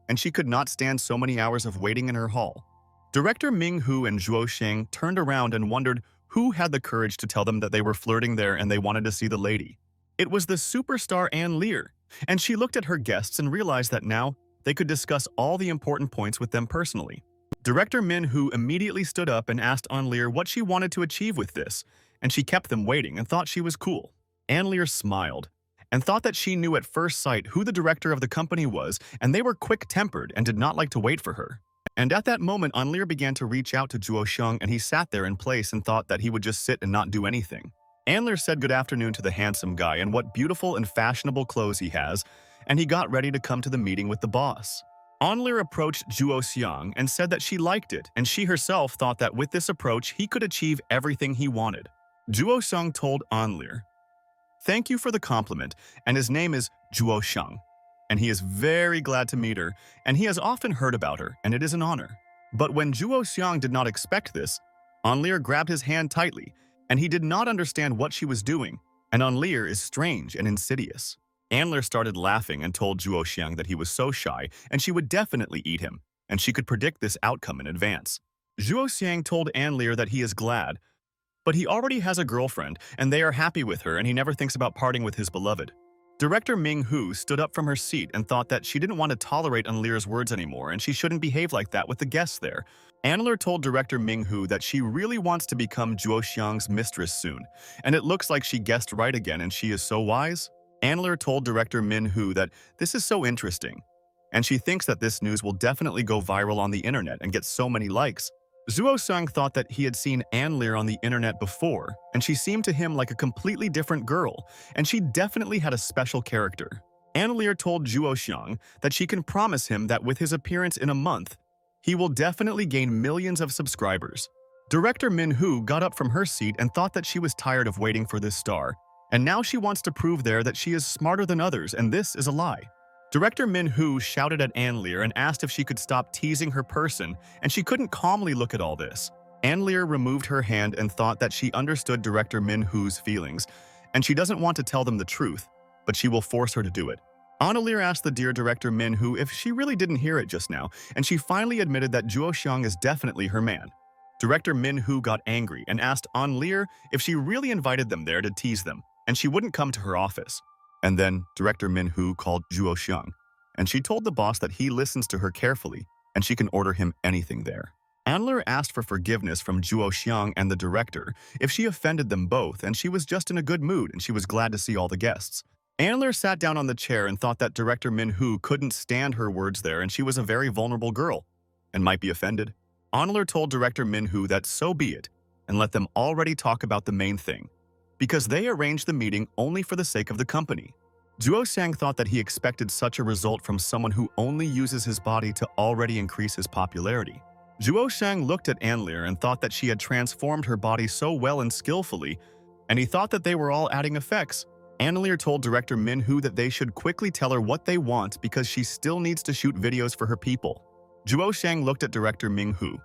and she could not stand so many hours of waiting in her hall. Director Ming-hu and Zhuo Xiang turned around and wondered who had the courage to tell them that they were flirting there and they wanted to see the lady. It was the superstar Ann Lear, and she looked at her guests and realized that now they could discuss all the important points with them personally. Director Min-hu immediately stood up and asked Ann Lear what she wanted to achieve with this, and she kept them waiting and thought she was cool. Ann Lear smiled and thought that she knew at first sight who the director of the company was, and they were quick-tempered and did not like to wait for her. And at that moment, Ann Lear began to reach out to Zhuo Xiang, and he sat there in place and thought that he would just sit and not do anything. Ann Lear said good afternoon to the handsome guy and what beautiful and fashionable clothes he has, and he got ready to come to the meeting with the boss. Ann Lear approached Zhuo Xiang and said that she liked it, and she herself thought that with this approach he could achieve everything he wanted. Zhuo Xiang told Ann Lear, "Thank you for the compliment, and his name is Zhuo Xiang, and he is very glad to meet her, and he has often heard about her, and it is an honor." But when Zhuo Xiang did not expect this, Ann Lear grabbed his hand tightly, and he did not understand what she was doing, and Ann Lear is strange and insidious. Ann Lear started laughing and told Zhuo Xiang that he was so shy and she would definitely eat him, and she could predict this outcome in advance. Zhuo Xiang told Ann Lear that he is glad, but he already has a girlfriend and they are happy with her and he never thinks about parting with his beloved. Director Ming-hu stood up from her seat and thought that she didn't want to tolerate Ann Lear's words anymore and she shouldn't behave like that with the guests there. Ann Lear told Director Ming-hu that she really wants to become Zhuo Xiang's mistress soon, and it looks like she guessed right again and she is so wise. Ann Lear told Director Min-hu that this is so interesting, and she thinks that this news will definitely go viral on the internet and get so many likes. Zhuo Xiang thought that he had seen Ann Lear on the internet before, and she seemed to him like a completely different girl, and she definitely had a special character. Ann Lear told Zhuo Xiang that she can promise him that with his appearance in a month, he will definitely gain millions of subscribers. Director Min-hu got up from her seat and thought that she was tired of waiting for this star, and now she wants to prove there that she is smarter than others, and this is a lie. Director Min-hu shouted at Ann Lear and asked if she could stop teasing her person, and she couldn't calmly look at all this. Ann Lear removed her hand and thought that she understood Director Min-hu's feelings, and she doesn't want to tell them the truth, but she will force her to do it. Ann Lear asked the dear Director Min-hu if she really didn't hear it just now, and she finally admitted that Zhuo Xiang is definitely her man. Director Min-hu got angry and asked Ann Lear if she really invited them there to tease them, and she wouldn't come to her office. And then Director Min-hu called Zhuo Xiang, and she told the boss that he listens to her carefully, and she can order him anything there. Ann Lear asked for forgiveness from Zhuo Xiang and the director if she offended them both, and she was just in a good mood and she was glad to see all the guests. Ann Lear sat down on the chair and thought that Director Min-hu couldn't stand her words there and she was a very vulnerable girl and might be offended. Ann Lear told Director Min-hu that so be it and let them already talk about the main thing, because they arranged the meeting only for the sake of the company. Zhuo Xiang thought that he expected such a result from someone who only uses his body to already increase his popularity. Zhuo Xiang looked at Ann Lear and thought that she had transformed her body so well and skillfully, and he thought that they were all adding effects. Ann Lear told Director Min-hu that they should quickly tell her what they want because she still needs to shoot videos for her people. Zhuo Xiang looked at Director Ming-hu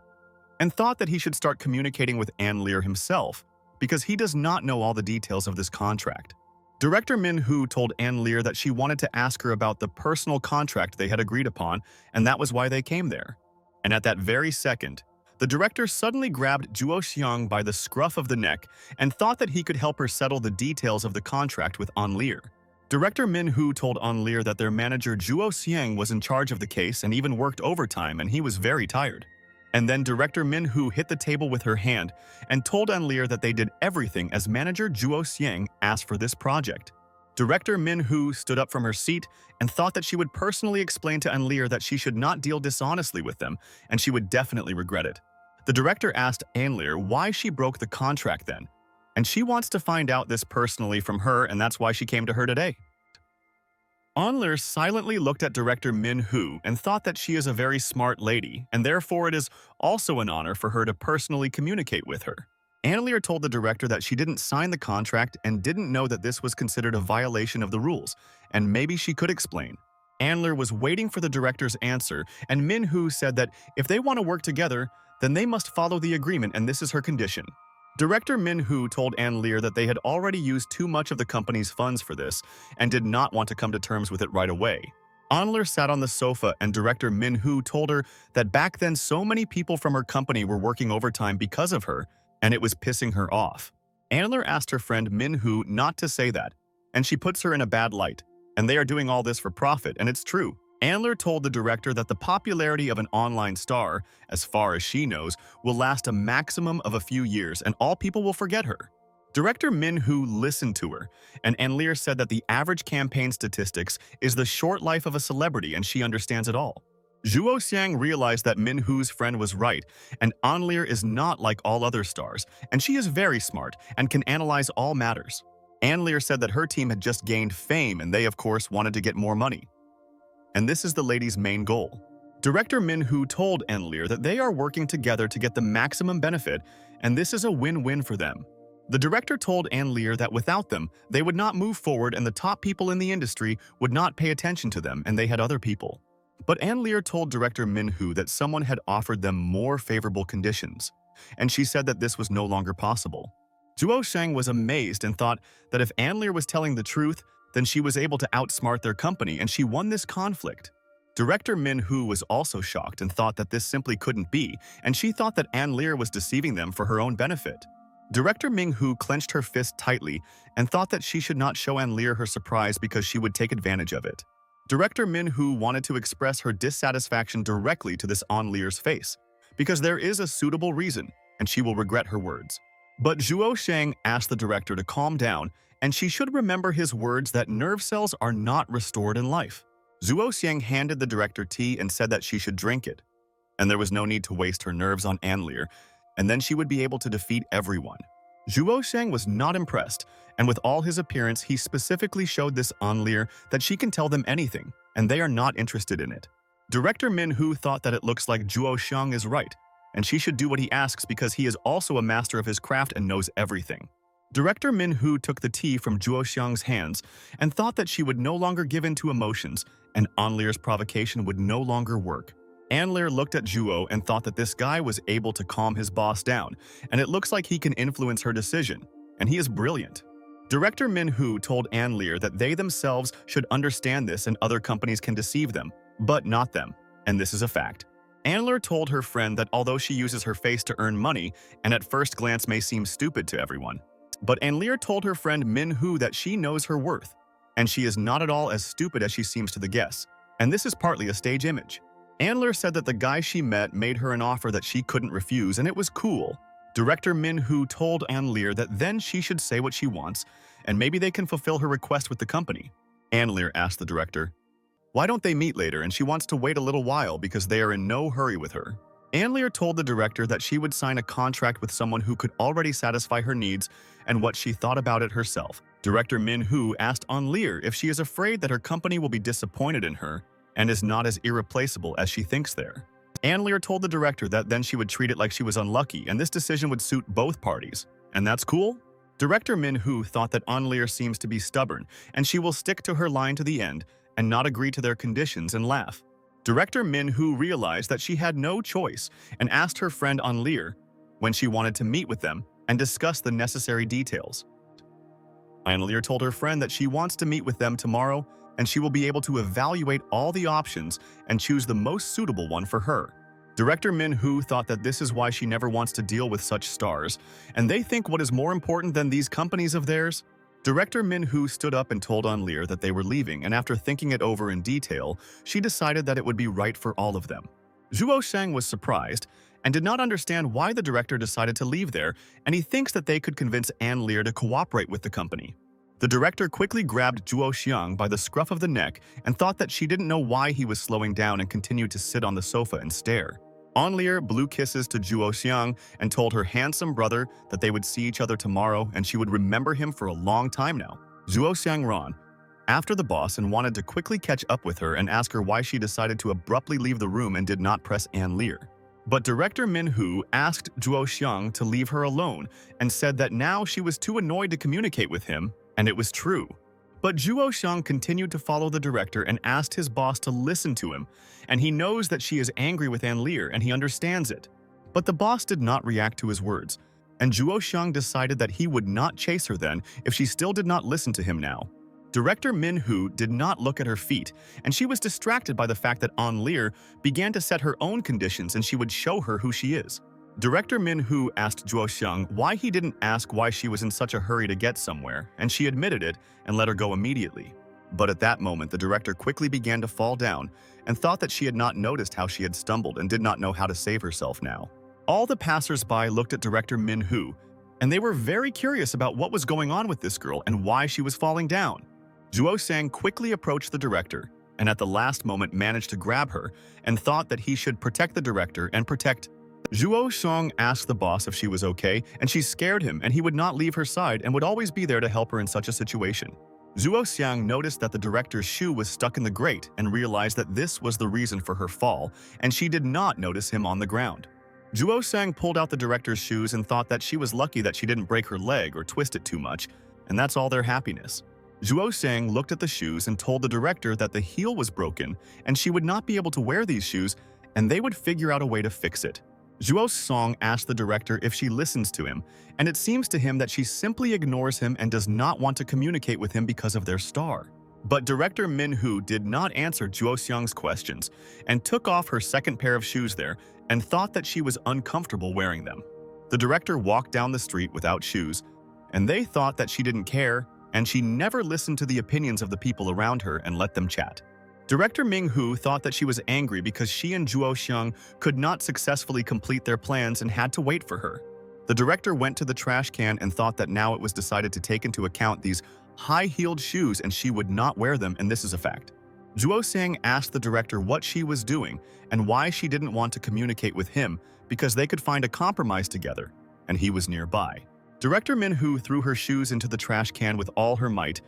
and thought that he should start communicating with Ann Lear himself because he does not know all the details of this contract. Director Min-hoo told Ann Lear that she wanted to ask her about the personal contract they had agreed upon, and that was why they came there. And at that very second, the director suddenly grabbed Juo Xiang by the scruff of the neck and thought that he could help her settle the details of the contract with An Lear. Director Min-hoo told An Lear that their manager Juo Xiang was in charge of the case and even worked overtime, and he was very tired. And then Director Min-hoo hit the table with her hand and told An Lear that they did everything as manager Juo Xiang asked for this project. Director Min-hoo stood up from her seat and thought that she would personally explain to An Lear that she should not deal dishonestly with them, and she would definitely regret it. The director asked An Lear why she broke the contract then, and she wants to find out this personally from her, and that's why she came to her today. An Lear silently looked at Director Min-hoo and thought that she is a very smart lady, and therefore it is also an honor for her to personally communicate with her. An Lear told the director that she didn't sign the contract and didn't know that this was considered a violation of the rules, and maybe she could explain. An Lear was waiting for the director's answer, and Min-hoo said that if they want to work together, then they must follow the agreement, and this is her condition. Director Min-hoo told An Lear that they had already used too much of the company's funds for this and did not want to come to terms with it right away. An Lear sat on the sofa and Director Min-hoo told her that back then so many people from her company were working overtime because of her, and it was pissing her off. An Lear asked her friend Min-hoo not to say that, and she puts her in a bad light. And they are doing all this for profit, and it's true. An Lear told the director that the popularity of an online star, as far as she knows, will last a maximum of a few years and all people will forget her. Director Min-hoo listened to her, and An Lear said that the average campaign statistics is the short life of a celebrity and she understands it all. Juo Xiang realized that Min-hoo's friend was right, and An Lear is not like all other stars, and she is very smart and can analyze all matters. An Lear said that her team had just gained fame and they, of course, wanted to get more money. And this is the lady's main goal. Director Min-hoo told An Lear that they are working together to get the maximum benefit, and this is a win-win for them. The director told An Lear that without them, they would not move forward and the top people in the industry would not pay attention to them and they had other people. But An Lear told Director Min-hoo that someone had offered them more favorable conditions, and she said that this was no longer possible. Juo Xiang was amazed and thought that if An Lear was telling the truth, then she was able to outsmart their company and she won this conflict. Director Min-hoo was also shocked and thought that this simply couldn't be, and she thought that An Lear was deceiving them for her own benefit. Director Min-hoo clenched her fist tightly and thought that she should not show An Lear her surprise because she would take advantage of it. Director Min-hoo wanted to express her dissatisfaction directly to this An Lear's face, because there is a suitable reason, and she will regret her words. But Juo Xiang asked the director to calm down, and she should remember his words that nerve cells are not restored in life. Juo Xiang handed the director tea and said that she should drink it, and there was no need to waste her nerves on An Lear, and then she would be able to defeat everyone. Juo Xiang was not impressed, and with all his appearance, he specifically showed this An Lear that she can tell them anything, and they are not interested in it. Director Min-hoo thought that it looks like Juo Xiang is right, and she should do what he asks because he is also a master of his craft and knows everything. Director Min-hoo took the tea from Juo Xiang's hands and thought that she would no longer give in to emotions, and An Lear's provocation would no longer work. An Lear looked at Juo and thought that this guy was able to calm his boss down, and it looks like he can influence her decision, and he is brilliant. Director Min-hoo told An Lear that they themselves should understand this and other companies can deceive them, but not them, and this is a fact. An Lear told her friend that although she uses her face to earn money, and at first glance may seem stupid to everyone, but An Lear told her friend Min-hoo that she knows her worth, and she is not at all as stupid as she seems to the guests, and this is partly a stage image. An Lear said that the guy she met made her an offer that she couldn't refuse, and it was cool. Director Min-hoo told An Lear that then she should say what she wants, and maybe they can fulfill her request with the company. An Lear asked the director, why don't they meet later, and she wants to wait a little while because they are in no hurry with her. An Lear told the director that she would sign a contract with someone who could already satisfy her needs and what she thought about it herself. Director Min-hoo asked An Lear if she is afraid that her company will be disappointed in her and is not as irreplaceable as she thinks there. An Lear told the director that then she would treat it like she was unlucky and this decision would suit both parties. And that's cool? Director Min-hoo thought that An Lear seems to be stubborn and she will stick to her line to the end and not agree to their conditions and laugh. Director Min-hoo realized that she had no choice and asked her friend An Lear when she wanted to meet with them and discuss the necessary details. Ann Lear told her friend that she wants to meet with them tomorrow and she will be able to evaluate all the options and choose the most suitable one for her. Director Min-hoo thought that this is why she never wants to deal with such stars, and they think what is more important than these companies of theirs? Director Min-hoo stood up and told Ann Lear that they were leaving, and after thinking it over in detail, she decided that it would be right for all of them. Zhuo Sheng was surprised and did not understand why the director decided to leave there, and he thinks that they could convince Ann Lear to cooperate with the company. The director quickly grabbed Zhuo Xiang by the scruff of the neck and thought that she didn't know why he was slowing down and continued to sit on the sofa and stare. Ann Lear blew kisses to Zhuo Xiang and told her handsome brother that they would see each other tomorrow and she would remember him for a long time now. Zhuo Xiang ran after the boss and wanted to quickly catch up with her and ask her why she decided to abruptly leave the room and did not press Ann Lear. But Director Min-hoo asked Zhuo Xiang to leave her alone and said that now she was too annoyed to communicate with him, and it was true. But Zhuo Xiang continued to follow the director and asked his boss to listen to him, and he knows that she is angry with Ann Lear and he understands it. But the boss did not react to his words, and Zhuo Xiang decided that he would not chase her then if she still did not listen to him now. Director Min-hoo did not look at her feet, and she was distracted by the fact that Ann Lear began to set her own conditions and she would show her who she is. Director Min-hoo asked Zhuo Xiang why he didn't ask why she was in such a hurry to get somewhere, and she admitted it and let her go immediately. But at that moment, the director quickly began to fall down and thought that she had not noticed how she had stumbled and did not know how to save herself now. All the passers-by looked at Director Min-hoo, and they were very curious about what was going on with this girl and why she was falling down. Zhuo Xiang quickly approached the director and at the last moment managed to grab her and thought that he should protect the director and protect. Zhuo Xiang asked the boss if she was okay, and she scared him and he would not leave her side and would always be there to help her in such a situation. Zhuo Xiang noticed that the director's shoe was stuck in the grate and realized that this was the reason for her fall, and she did not notice him on the ground. Zhuo Xiang pulled out the director's shoes and thought that she was lucky that she didn't break her leg or twist it too much, and that's all their happiness. Zhuo Xiang looked at the shoes and told the director that the heel was broken and she would not be able to wear these shoes and they would figure out a way to fix it. Zhuo Xiang asked the director if she listens to him, and it seems to him that she simply ignores him and does not want to communicate with him because of their star. But Director Min-hoo did not answer Zhuo Xiang's questions and took off her second pair of shoes there and thought that she was uncomfortable wearing them. The director walked down the street without shoes, and they thought that she didn't care, and she never listened to the opinions of the people around her and let them chat. Director Ming-hoo thought that she was angry because she and Zhuo Xiang could not successfully complete their plans and had to wait for her. The director went to the trash can and thought that now it was decided to take into account these high-heeled shoes and she would not wear them, and this is a fact. Zhuo Xiang asked the director what she was doing and why she didn't want to communicate with him because they could find a compromise together, and he was nearby. Director Min-hoo threw her shoes into the trash can with all her might,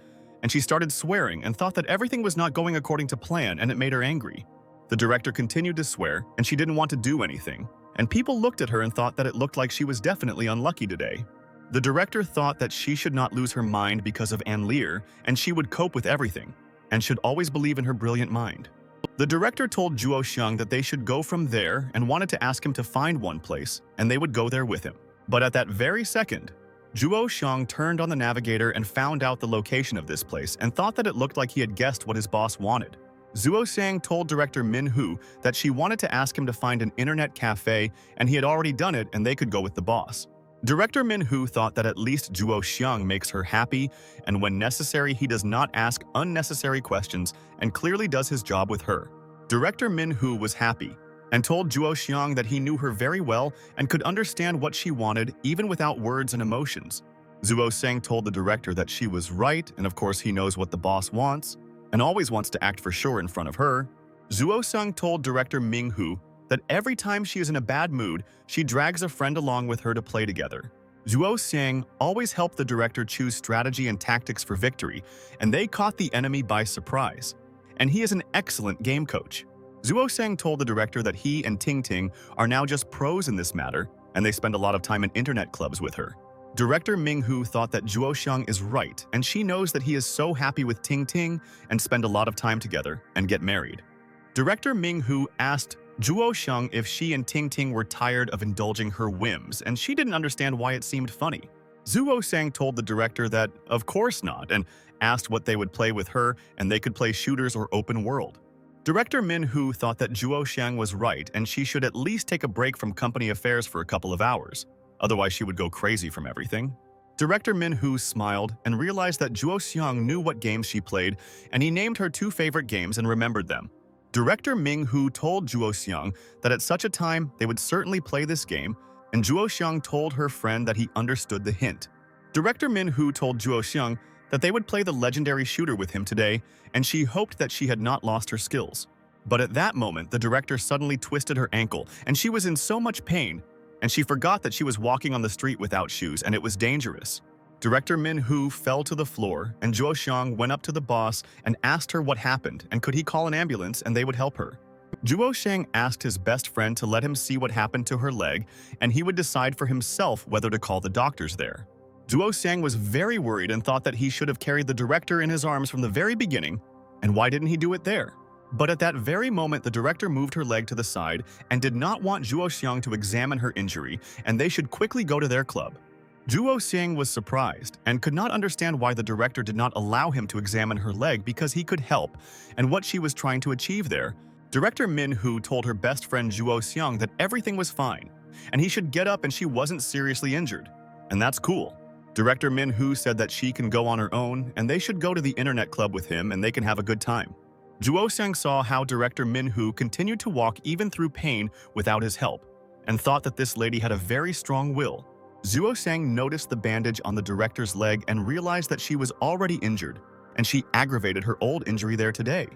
and she started swearing and thought that everything was not going according to plan, and it made her angry. The director continued to swear, and she didn't want to do anything, and people looked at her and thought that it looked like she was definitely unlucky today. The director thought that she should not lose her mind because of Ann Lear, and she would cope with everything, and should always believe in her brilliant mind. The director told Zhuo Xiang that they should go from there and wanted to ask him to find one place, and they would go there with him. But at that very second, Zhuo Xiang turned on the navigator and found out the location of this place and thought that it looked like he had guessed what his boss wanted. Zhuo Xiang told Director Min-hoo that she wanted to ask him to find an internet cafe and he had already done it and they could go with the boss. Director Min-hoo thought that at least Zhuo Xiang makes her happy, and when necessary he does not ask unnecessary questions and clearly does his job with her. Director Min-hoo was happy and told Zhuo Xiang that he knew her very well and could understand what she wanted even without words and emotions. Zhuo Xiang told the director that she was right, and of course he knows what the boss wants and always wants to act for sure in front of her. Zhuo Xiang told Director Ming-hoo that every time she is in a bad mood, she drags a friend along with her to play together. Zhuo Xiang always helped the director choose strategy and tactics for victory, and they caught the enemy by surprise. And he is an excellent game coach. Zhuo Xiang told the director that he and Ting Ting are now just pros in this matter, and they spend a lot of time in internet clubs with her. Director Ming-hoo thought that Zhuo Xiang is right, and she knows that he is so happy with Ting Ting and spend a lot of time together and get married. Director Ming-hoo asked Zhuo Xiang if she and Ting Ting were tired of indulging her whims, and she didn't understand why it seemed funny. Zuo Sang told the director that, of course not, and asked what they would play with her, and they could play shooters or open world. Director Min Hu thought that Zhuo Xiang was right and she should at least take a break from company affairs for a couple of hours. Otherwise, she would go crazy from everything. Director Min Hu smiled and realized that Zhuo Xiang knew what games she played, and he named her 2 favorite games and remembered them. Director Ming Hu told Zhuo Xiang that at such a time they would certainly play this game, and Zhuo Xiang told her friend that he understood the hint. Director Min Hu told Zhuo Xiang that they would play the legendary shooter with him today, and she hoped that she had not lost her skills. But at that moment, the director suddenly twisted her ankle, and she was in so much pain, and she forgot that she was walking on the street without shoes, and it was dangerous. Director Min Hu fell to the floor, and Zhuo Xiang went up to the boss and asked her what happened, and could he call an ambulance and they would help her. Zhuo Xiang asked his best friend to let him see what happened to her leg, and he would decide for himself whether to call the doctors there. Zhuo Xiang was very worried and thought that he should have carried the director in his arms from the very beginning, and why didn't he do it there? But at that very moment, the director moved her leg to the side and did not want Zhuo Xiang to examine her injury, and they should quickly go to their club. Zhuo Xiang was surprised and could not understand why the director did not allow him to examine her leg because he could help, and what she was trying to achieve there. Director Min Hu told her best friend Zhuo Xiang that everything was fine, and he should get up and she wasn't seriously injured. And that's cool. Director Min Hu said that she can go on her own, and they should go to the internet club with him and they can have a good time. Zhuo Xiang saw how Director Min Hu continued to walk even through pain without his help, and thought that this lady had a very strong will. Zhuo Xiang noticed the bandage on the director's leg and realized that she was already injured, and she aggravated her old injury there today.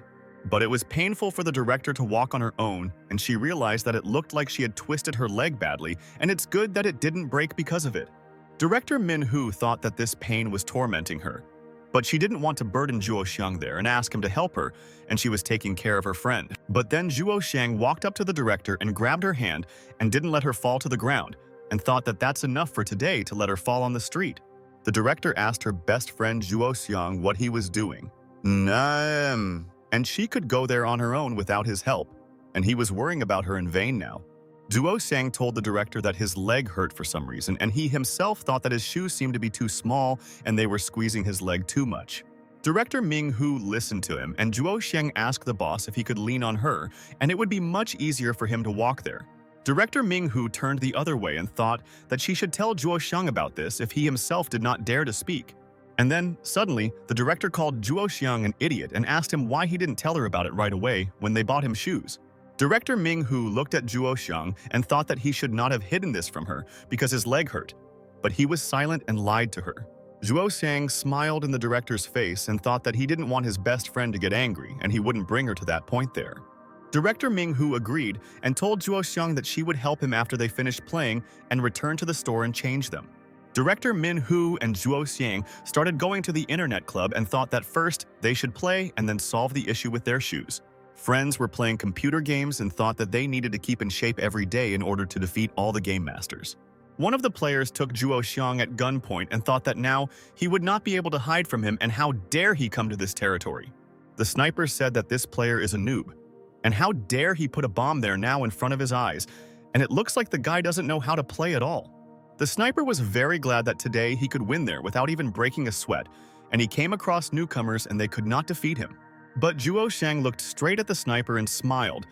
But it was painful for the director to walk on her own, and she realized that it looked like she had twisted her leg badly, and it's good that it didn't break because of it. Director Min Hu thought that this pain was tormenting her, but she didn't want to burden Zhuo Xiang there and ask him to help her, and she was taking care of her friend. But then Zhuo Xiang walked up to the director and grabbed her hand and didn't let her fall to the ground, and thought that that's enough for today to let her fall on the street. The director asked her best friend Zhuo Xiang what he was doing. And she could go there on her own without his help, and he was worrying about her in vain now. Zhuo Xiang told the director that his leg hurt for some reason, and he himself thought that his shoes seemed to be too small and they were squeezing his leg too much. Director Ming Hu listened to him, and Zhuo Xiang asked the boss if he could lean on her, and it would be much easier for him to walk there. Director Ming Hu turned the other way and thought that she should tell Zhuo Xiang about this if he himself did not dare to speak. And then, suddenly, the director called Zhuo Xiang an idiot and asked him why he didn't tell her about it right away when they bought him shoes. Director Ming Hu looked at Zhuo Xiang and thought that he should not have hidden this from her because his leg hurt, but he was silent and lied to her. Zhuo Xiang smiled in the director's face and thought that he didn't want his best friend to get angry and he wouldn't bring her to that point there. Director Ming Hu agreed and told Zhuo Xiang that she would help him after they finished playing and return to the store and change them. Director Min Hu and Zhuo Xiang started going to the internet club and thought that first they should play and then solve the issue with their shoes. Friends were playing computer games and thought that they needed to keep in shape every day in order to defeat all the game masters. One of the players took Zhuo Xiang at gunpoint and thought that now he would not be able to hide from him, and how dare he come to this territory. The sniper said that this player is a noob, and how dare he put a bomb there now in front of his eyes, and it looks like the guy doesn't know how to play at all. The sniper was very glad that today he could win there without even breaking a sweat, and he came across newcomers and they could not defeat him. But Zhuo Xiang looked straight at the sniper and smiled,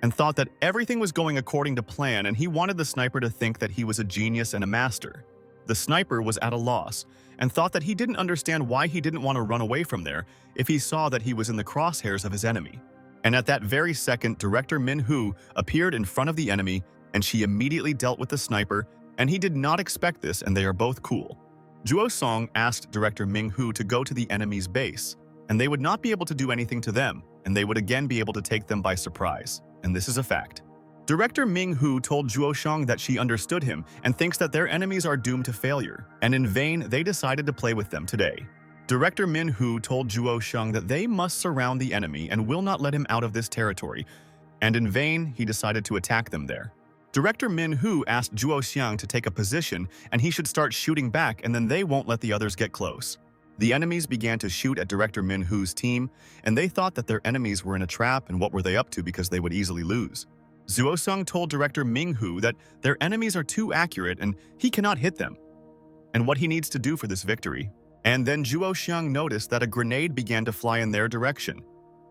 and thought that everything was going according to plan, and he wanted the sniper to think that he was a genius and a master. The sniper was at a loss, and thought that he didn't understand why he didn't want to run away from there if he saw that he was in the crosshairs of his enemy. And at that very second, Director Min Hu appeared in front of the enemy, and she immediately dealt with the sniper, and he did not expect this, and they are both cool. Zhuo Song asked Director Ming Hu to go to the enemy's base, and they would not be able to do anything to them, and they would again be able to take them by surprise, and this is a fact. Director Ming Hu told Zhuo Xiang that she understood him and thinks that their enemies are doomed to failure, and in vain they decided to play with them today. Director Min Hu told Zhuo Xiang that they must surround the enemy and will not let him out of this territory, and in vain he decided to attack them there. Director Min Hu asked Zhuo Xiang to take a position and he should start shooting back, and then they won't let the others get close. The enemies began to shoot at Director Min Hu's team, and they thought that their enemies were in a trap, and what were they up to because they would easily lose. Zhuo Sung told Director Ming Hu that their enemies are too accurate and he cannot hit them. and what he needs to do for this victory. And then Zhuo Xiang noticed that a grenade began to fly in their direction,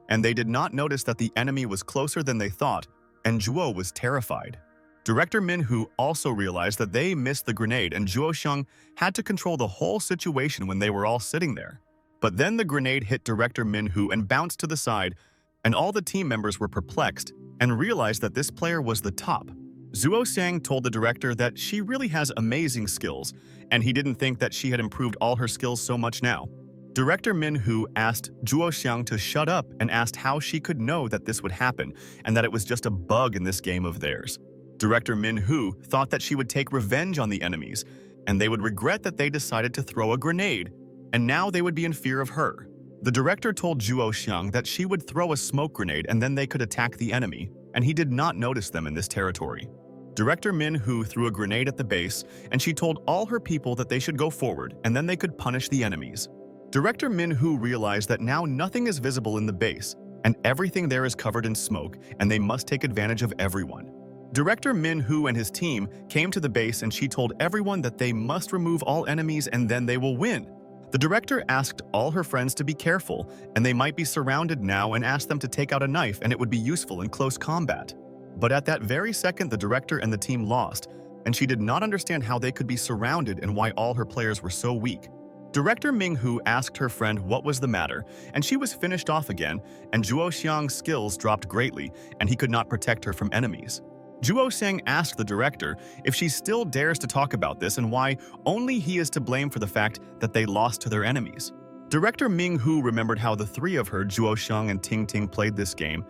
and they did not notice that the enemy was closer than they thought, and Zhuo was terrified. Director Minhu also realized that they missed the grenade, and Zhuo Xiang had to control the whole situation when they were all sitting there. But then the grenade hit Director Minhu and bounced to the side, and all the team members were perplexed and realized that this player was the top. Zhuo Xiang told the director that she really has amazing skills, and he didn't think that she had improved all her skills so much now. Director Minhu asked Zhuo Xiang to shut up and asked how she could know that this would happen and that it was just a bug in this game of theirs. Director Minhu thought that she would take revenge on the enemies, and they would regret that they decided to throw a grenade, and now they would be in fear of her. The director told Zhuo Xiang that she would throw a smoke grenade and then they could attack the enemy, and he did not notice them in this territory. Director Minhu threw a grenade at the base, and she told all her people that they should go forward and then they could punish the enemies. Director Minhu realized that now nothing is visible in the base, and everything there is covered in smoke, and they must take advantage of everyone. Director Minhu and his team came to the base, and she told everyone that they must remove all enemies and then they will win. The director asked all her friends to be careful, and they might be surrounded now, and asked them to take out a knife and it would be useful in close combat. But at that very second, the director and the team lost, and she did not understand how they could be surrounded and why all her players were so weak. Director Minhu asked her friend what was the matter, and she was finished off again, and Zhuo Xiang's skills dropped greatly, and he could not protect her from enemies. Zhuo Xiang asked the director if she still dares to talk about this and why only he is to blame for the fact that they lost to their enemies. Director Minhu remembered how the three of her, Zhuo Xiang and Ting Ting, played this game,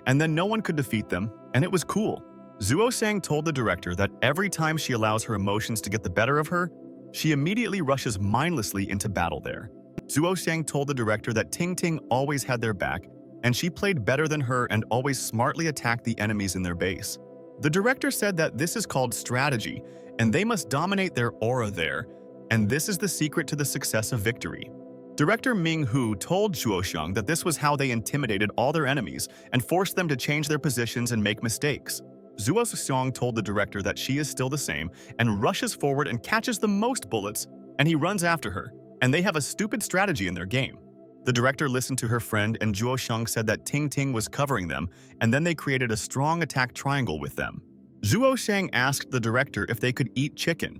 and then no one could defeat them, and it was cool. Zhuo Xiang told the director that every time she allows her emotions to get the better of her, she immediately rushes mindlessly into battle there. Zhuo Xiang told the director that Ting Ting always had their back, and she played better than her and always smartly attacked the enemies in their base. The director said that this is called strategy, and they must dominate their aura there, and this is the secret to the success of victory. Director Minhu told Zhuo Xiang that this was how they intimidated all their enemies and forced them to change their positions and make mistakes. Zhuo Xiang told the director that she is still the same and rushes forward and catches the most bullets, and he runs after her, and they have a stupid strategy in their game. The director listened to her friend, and Zhuo Xiang said that Ting Ting was covering them, and then they created a strong attack triangle with them. Zhuo Xiang asked the director if they could eat chicken,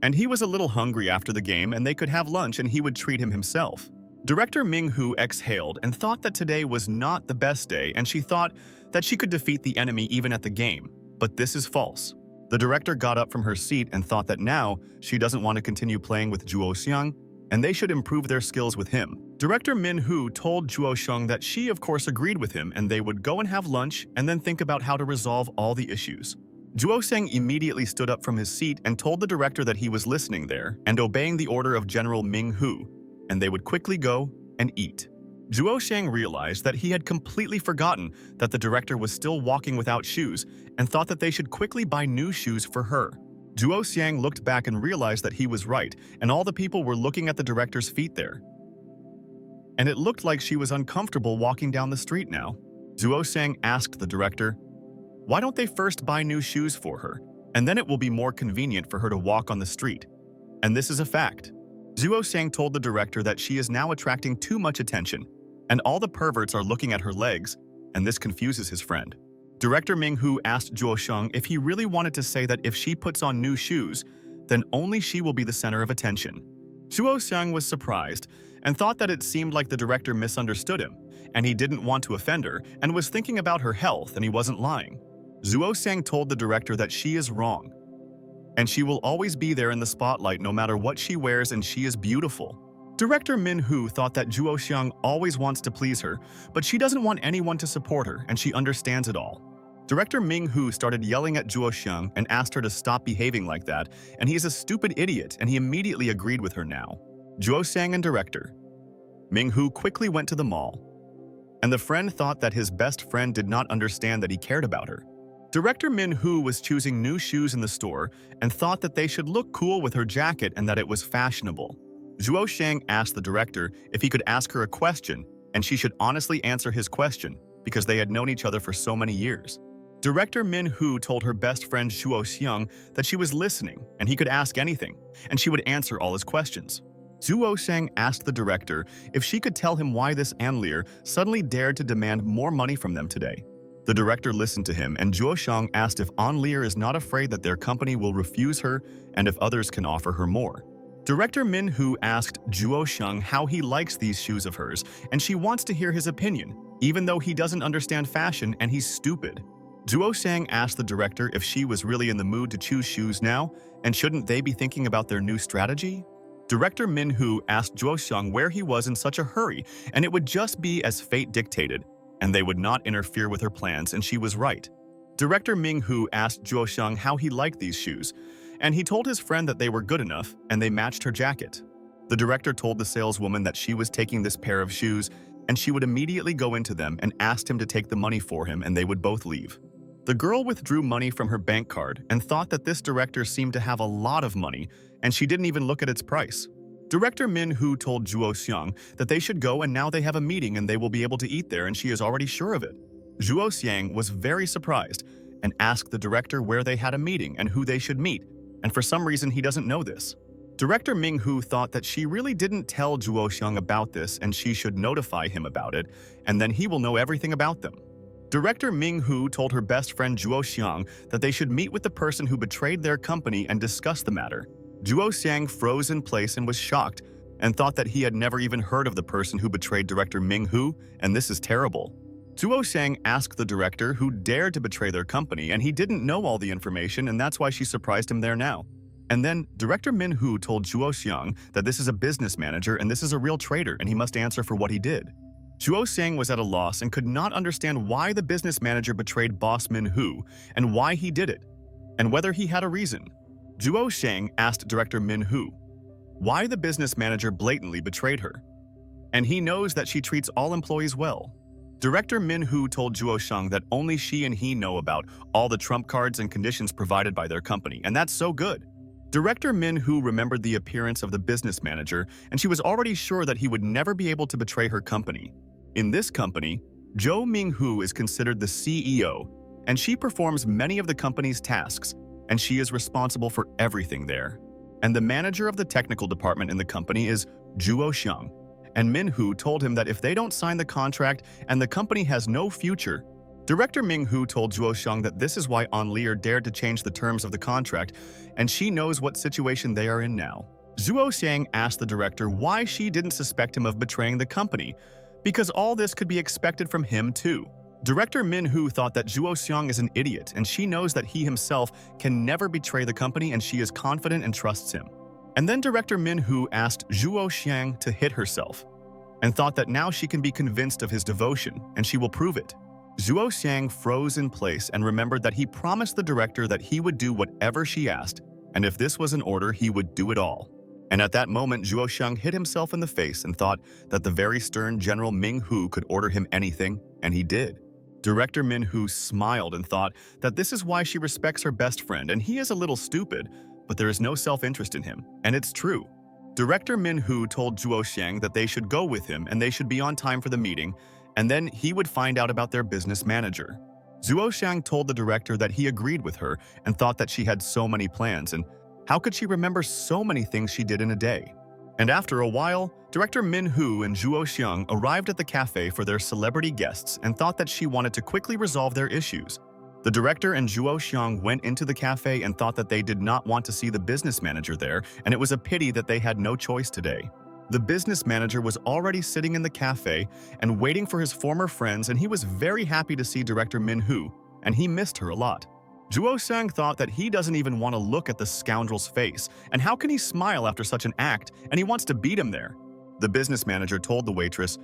and he was a little hungry after the game, and they could have lunch and he would treat him himself. Director Minhu exhaled and thought that today was not the best day, and she thought that she could defeat the enemy even at the game, but this is false. The director got up from her seat and thought that now she doesn't want to continue playing with Zhuo Xiang, and they should improve their skills with him. Director Minhu told Zhuo Xiang that she of course agreed with him, and they would go and have lunch and then think about how to resolve all the issues. Zhuo Xiang immediately stood up from his seat and told the director that he was listening there and obeying the order of General Minhu, and they would quickly go and eat. Zhuo Xiang realized that he had completely forgotten that the director was still walking without shoes and thought that they should quickly buy new shoes for her. Zhuo Xiang looked back and realized that he was right, and all the people were looking at the director's feet there. And it looked like she was uncomfortable walking down the street now. Zhuo Xiang asked the director, why don't they first buy new shoes for her, and then it will be more convenient for her to walk on the street. And this is a fact. Zhuo Xiang told the director that she is now attracting too much attention, and all the perverts are looking at her legs, and this confuses his friend. Director Minhu asked Zhuo Xiang if he really wanted to say that if she puts on new shoes, then only she will be the center of attention. Zhuo Xiang was surprised and thought that it seemed like the director misunderstood him, and he didn't want to offend her and was thinking about her health, and he wasn't lying. Zhuo Xiang told the director that she is wrong, and she will always be there in the spotlight no matter what she wears, and she is beautiful. Director Minhu thought that Zhuo Xiang always wants to please her, but she doesn't want anyone to support her, and she understands it all. Director Minhu started yelling at Zhuo Xiang and asked her to stop behaving like that, and he is a stupid idiot, and he immediately agreed with her now. Zhuo Xiang and Director Minhu quickly went to the mall, and the friend thought that his best friend did not understand that he cared about her. Director Minhu was choosing new shoes in the store and thought that they should look cool with her jacket and that it was fashionable. Zhuo Xiang asked the director if he could ask her a question, and she should honestly answer his question because they had known each other for so many years. Director Min-hoo told her best friend Zhuo Xiang that she was listening and he could ask anything, and she would answer all his questions. Zhuo Xiang asked the director if she could tell him why this Anlier suddenly dared to demand more money from them today. The director listened to him, and Zhuo Xiang asked if Anlier is not afraid that their company will refuse her and if others can offer her more. Director Min-hoo asked Zhuo Xiang how he likes these shoes of hers, and she wants to hear his opinion, even though he doesn't understand fashion and he's stupid. Zhuo Xiang asked the director if she was really in the mood to choose shoes now, and shouldn't they be thinking about their new strategy? Director Min-hoo asked Zhuo Xiang where he was in such a hurry, and it would just be as fate dictated, and they would not interfere with her plans, and she was right. Director Ming-hoo asked Zhuo Xiang how he liked these shoes, and he told his friend that they were good enough, and they matched her jacket. The director told the saleswoman that she was taking this pair of shoes, and she would immediately go into them and asked him to take the money for him, and they would both leave. The girl withdrew money from her bank card and thought that this director seemed to have a lot of money, and she didn't even look at its price. Director Min-hoo told Zhuo Xiang that they should go, and now they have a meeting and they will be able to eat there, and she is already sure of it. Zhuo Xiang was very surprised and asked the director where they had a meeting and who they should meet, and for some reason he doesn't know this. Director Ming-hoo thought that she really didn't tell Zhuo Xiang about this and she should notify him about it, and then he will know everything about them. Director Ming-hoo told her best friend Zhuo Xiang that they should meet with the person who betrayed their company and discuss the matter. Zhuo Xiang froze in place and was shocked and thought that he had never even heard of the person who betrayed Director Ming-hoo, and this is terrible. Zhuo Xiang asked the director who dared to betray their company, and he didn't know all the information, and that's why she surprised him there now. And then Director Min-hoo told Zhuo Xiang that this is a business manager and this is a real traitor and he must answer for what he did. Zhuo Xiang was at a loss and could not understand why the business manager betrayed boss Min-hoo and why he did it, and whether he had a reason. Zhuo Xiang asked Director Min-hoo why the business manager blatantly betrayed her, and he knows that she treats all employees well. Director Min-hoo told Zhuo Xiang that only she and he know about all the trump cards and conditions provided by their company, and that's so good. Director Min-hoo remembered the appearance of the business manager, and she was already sure that he would never be able to betray her company. In this company, Zhou Ming-hoo is considered the CEO, and she performs many of the company's tasks, and she is responsible for everything there. And the manager of the technical department in the company is Zhuo Xiang, and Min-hoo told him that if they don't sign the contract and the company has no future. Director Ming-hoo told Zhuo Xiang that this is why Anlier dared to change the terms of the contract, and she knows what situation they are in now. Zhuo Xiang asked the director why she didn't suspect him of betraying the company, because all this could be expected from him too. Director Min-hoo thought that Zhuo Xiang is an idiot, and she knows that he himself can never betray the company, and she is confident and trusts him. And then Director Min-hoo asked Zhuo Xiang to hit herself, and thought that now she can be convinced of his devotion, and she will prove it. Zhuo Xiang froze in place and remembered that he promised the director that he would do whatever she asked, and if this was an order, he would do it all. And at that moment, Zhuo Xiang hit himself in the face and thought that the very stern General Ming-hoo could order him anything, and he did. Director Min-hoo smiled and thought that this is why she respects her best friend, and he is a little stupid, but there is no self-interest in him, and it's true. Director Min-hoo told Zhuo Xiang that they should go with him and they should be on time for the meeting, and then he would find out about their business manager. Zhuo Xiang told the director that he agreed with her and thought that she had so many plans, and how could she remember so many things she did in a day? And after a while, Director Min-hoo and Zhuo Xiang arrived at the cafe for their celebrity guests and thought that she wanted to quickly resolve their issues. The director and Zhuo Xiang went into the cafe and thought that they did not want to see the business manager there, and it was a pity that they had no choice today. The business manager was already sitting in the cafe and waiting for his former friends, and he was very happy to see Director Min-hoo, and he missed her a lot. Zhuo Xiang thought that he doesn't even want to look at the scoundrel's face, and how can he smile after such an act, and he wants to beat him there. The business manager told the waitress,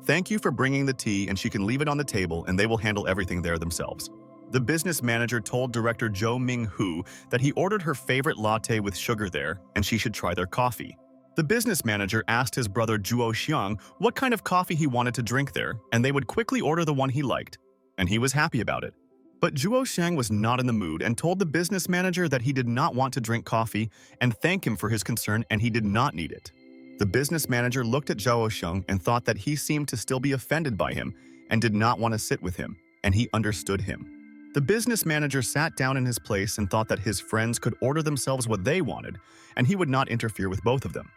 "Thank you for bringing the tea, and she can leave it on the table and they will handle everything there themselves." The business manager told Director Zhou Ming-hoo that he ordered her favorite latte with sugar there, and she should try their coffee. The business manager asked his brother Zhuo Xiang what kind of coffee he wanted to drink there, and they would quickly order the one he liked, and he was happy about it. But Zhuo Xiang was not in the mood and told the business manager that he did not want to drink coffee and thank him for his concern, and he did not need it. The business manager looked at Zhuo Xiang and thought that he seemed to still be offended by him and did not want to sit with him, and he understood him. The business manager sat down in his place and thought that his friends could order themselves what they wanted, and he would not interfere with both of them.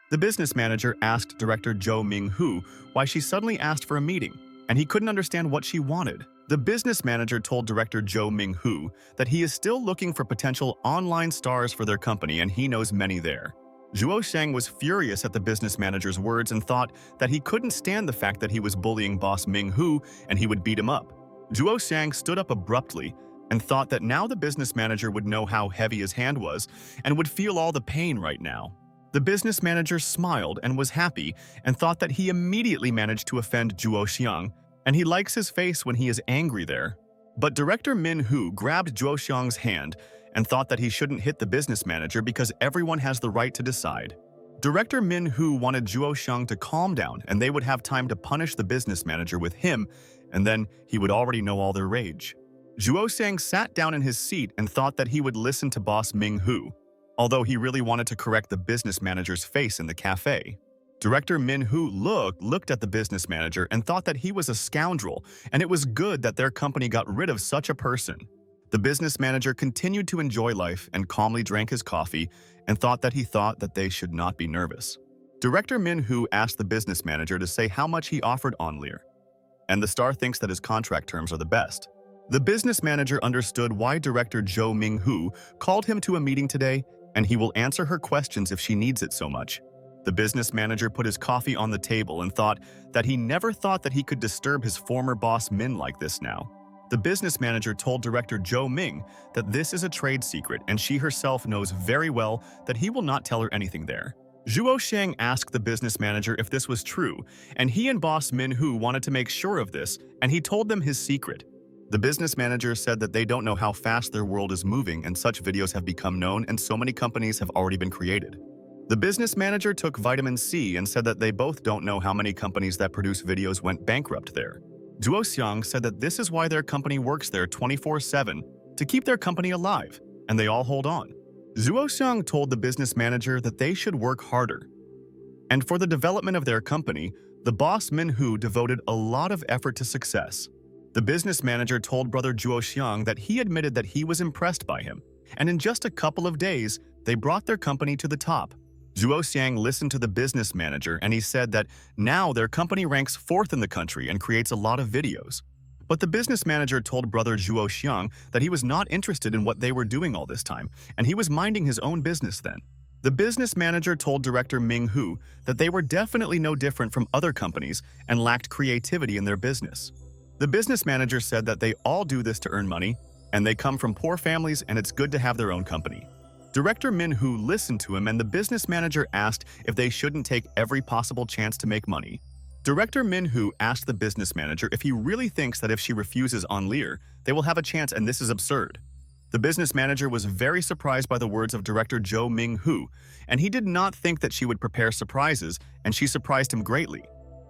The business manager asked director Jo Ming-hoo why she suddenly asked for a meeting, and he couldn't understand what she wanted. The business manager told director Jo Ming-hoo that he is still looking for potential online stars for their company and he knows many there. Zhuo Sheng was furious at the business manager's words and thought that he couldn't stand the fact that he was bullying boss Ming-hoo and he would beat him up. Zhuo Sheng stood up abruptly and thought that now the business manager would know how heavy his hand was and would feel all the pain right now. The business manager smiled and was happy and thought that he immediately managed to offend Zhuo Xiang, and he likes his face when he is angry there. But director Min Hu grabbed Zhuo Xiang's hand and thought that he shouldn't hit the business manager because everyone has the right to decide. Director Min Hu wanted Zhuo Xiang to calm down and they would have time to punish the business manager with him, and then he would already know all their rage. Zhuo Xiang sat down in his seat and thought that he would listen to boss Ming Hu, although he really wanted to correct the business manager's face in the cafe. Director Min Hu looked at the business manager and thought that he was a scoundrel, and it was good that their company got rid of such a person. The business manager continued to enjoy life and calmly drank his coffee and thought that they should not be nervous. Director Min Hu asked the business manager to say how much he offered Onlear, and the star thinks that his contract terms are the best. The business manager understood why director Jo Ming Hu called him to a meeting today, and he will answer her questions if she needs it so much. The business manager put his coffee on the table and thought that he never thought that he could disturb his former boss Min like this now. The business manager told director Jo Ming that this is a trade secret and she herself knows very well that he will not tell her anything there. Zhuo Sheng asked the business manager if this was true, and he and boss Min Hu wanted to make sure of this, and he told them his secret. The business manager said that they don't know how fast their world is moving and such videos have become known and so many companies have already been created. The business manager took vitamin C and said that they both don't know how many companies that produce videos went bankrupt there. Zhuo Xiang said that this is why their company works there 24/7 to keep their company alive, and they all hold on. Zhuo Xiang told the business manager that they should work harder. And for the development of their company, the boss Min Hu devoted a lot of effort to success. The business manager told brother Zhuo Xiang that he admitted that he was impressed by him, and in just a couple of days, they brought their company to the top. Zhuo Xiang listened to the business manager and he said that now their company ranks 4th in the country and creates a lot of videos. But the business manager told brother Zhuo Xiang that he was not interested in what they were doing all this time, and he was minding his own business then. The business manager told director Ming Hu that they were definitely no different from other companies and lacked creativity in their business. The business manager said that they all do this to earn money, and they come from poor families and it's good to have their own company. Director Min Hu listened to him and the business manager asked if they shouldn't take every possible chance to make money. Director Min Hu asked the business manager if he really thinks that if she refuses Onlear, they will have a chance, and this is absurd. The business manager was very surprised by the words of director Jo Ming Hu, and he did not think that she would prepare surprises, and she surprised him greatly.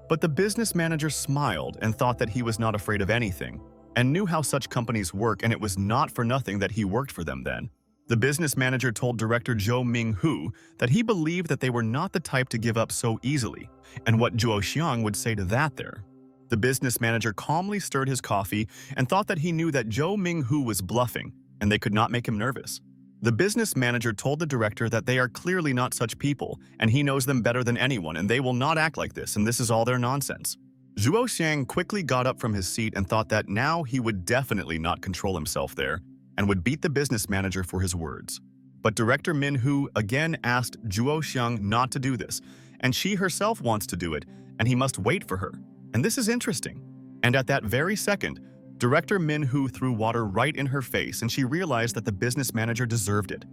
But the business manager smiled and thought that he was not afraid of anything, and knew how such companies work, and it was not for nothing that he worked for them then. The business manager told director Jo Ming Hu that he believed that they were not the type to give up so easily, and what Zhuo Xiang would say to that there. The business manager calmly stirred his coffee and thought that he knew that Jo Ming Hu was bluffing, and they could not make him nervous. The business manager told the director that they are clearly not such people, and he knows them better than anyone, and they will not act like this, and this is all their nonsense. Zhuo Xiang quickly got up from his seat and thought that now he would definitely not control himself there, and would beat the business manager for his words. But director Min Hu again asked Zhuo Xiang not to do this, and she herself wants to do it, and he must wait for her. And this is interesting. And at that very second, director Min Hu threw water right in her face, and she realized that the business manager deserved it.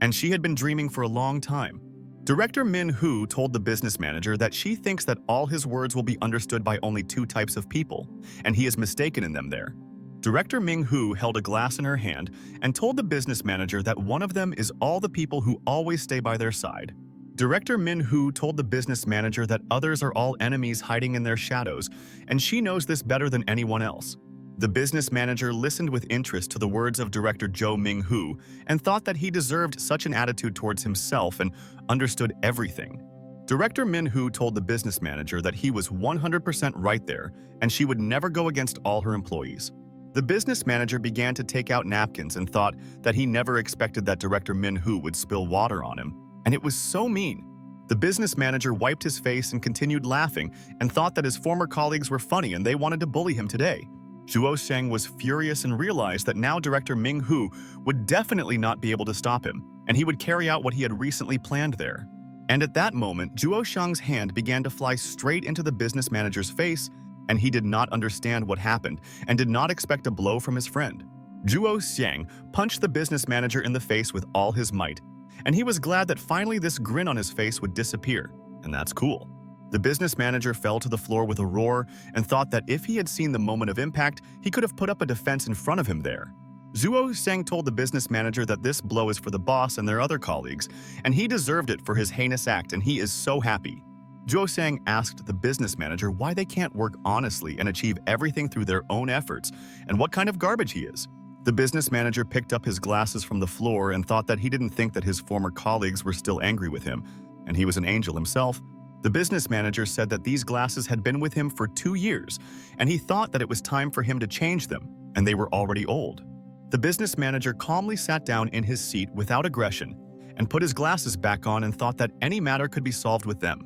And she had been dreaming for a long time. Director Min Hu told the business manager that she thinks that all his words will be understood by only 2 types of people, and he is mistaken in them there. Director Ming Hu held a glass in her hand and told the business manager that one of them is all the people who always stay by their side. Director Min Hu told the business manager that others are all enemies hiding in their shadows, and she knows this better than anyone else. The business manager listened with interest to the words of director Jo Ming Hu and thought that he deserved such an attitude towards himself and understood everything. Director Min Hu told the business manager that he was 100% right there, and she would never go against all her employees. The business manager began to take out napkins and thought that he never expected that director Min-hoo would spill water on him, and it was so mean. The business manager wiped his face and continued laughing and thought that his former colleagues were funny and they wanted to bully him today. Zhuo Sheng was furious and realized that now director Ming-hoo would definitely not be able to stop him, and he would carry out what he had recently planned there. And at that moment, Zhuo Sheng's hand began to fly straight into the business manager's face, and he did not understand what happened and did not expect a blow from his friend. Zhuo Sheng punched the business manager in the face with all his might, and he was glad that finally this grin on his face would disappear, and that's cool. The business manager fell to the floor with a roar and thought that if he had seen the moment of impact, he could have put up a defense in front of him there. Zhuo Sheng told the business manager that this blow is for the boss and their other colleagues, and he deserved it for his heinous act, and he is so happy. Zhuo Sheng asked the business manager why they can't work honestly and achieve everything through their own efforts, and what kind of garbage he is. The business manager picked up his glasses from the floor and thought that he didn't think that his former colleagues were still angry with him, and he was an angel himself. The business manager said that these glasses had been with him for 2 years, and he thought that it was time for him to change them, and they were already old. The business manager calmly sat down in his seat without aggression and put his glasses back on and thought that any matter could be solved with them.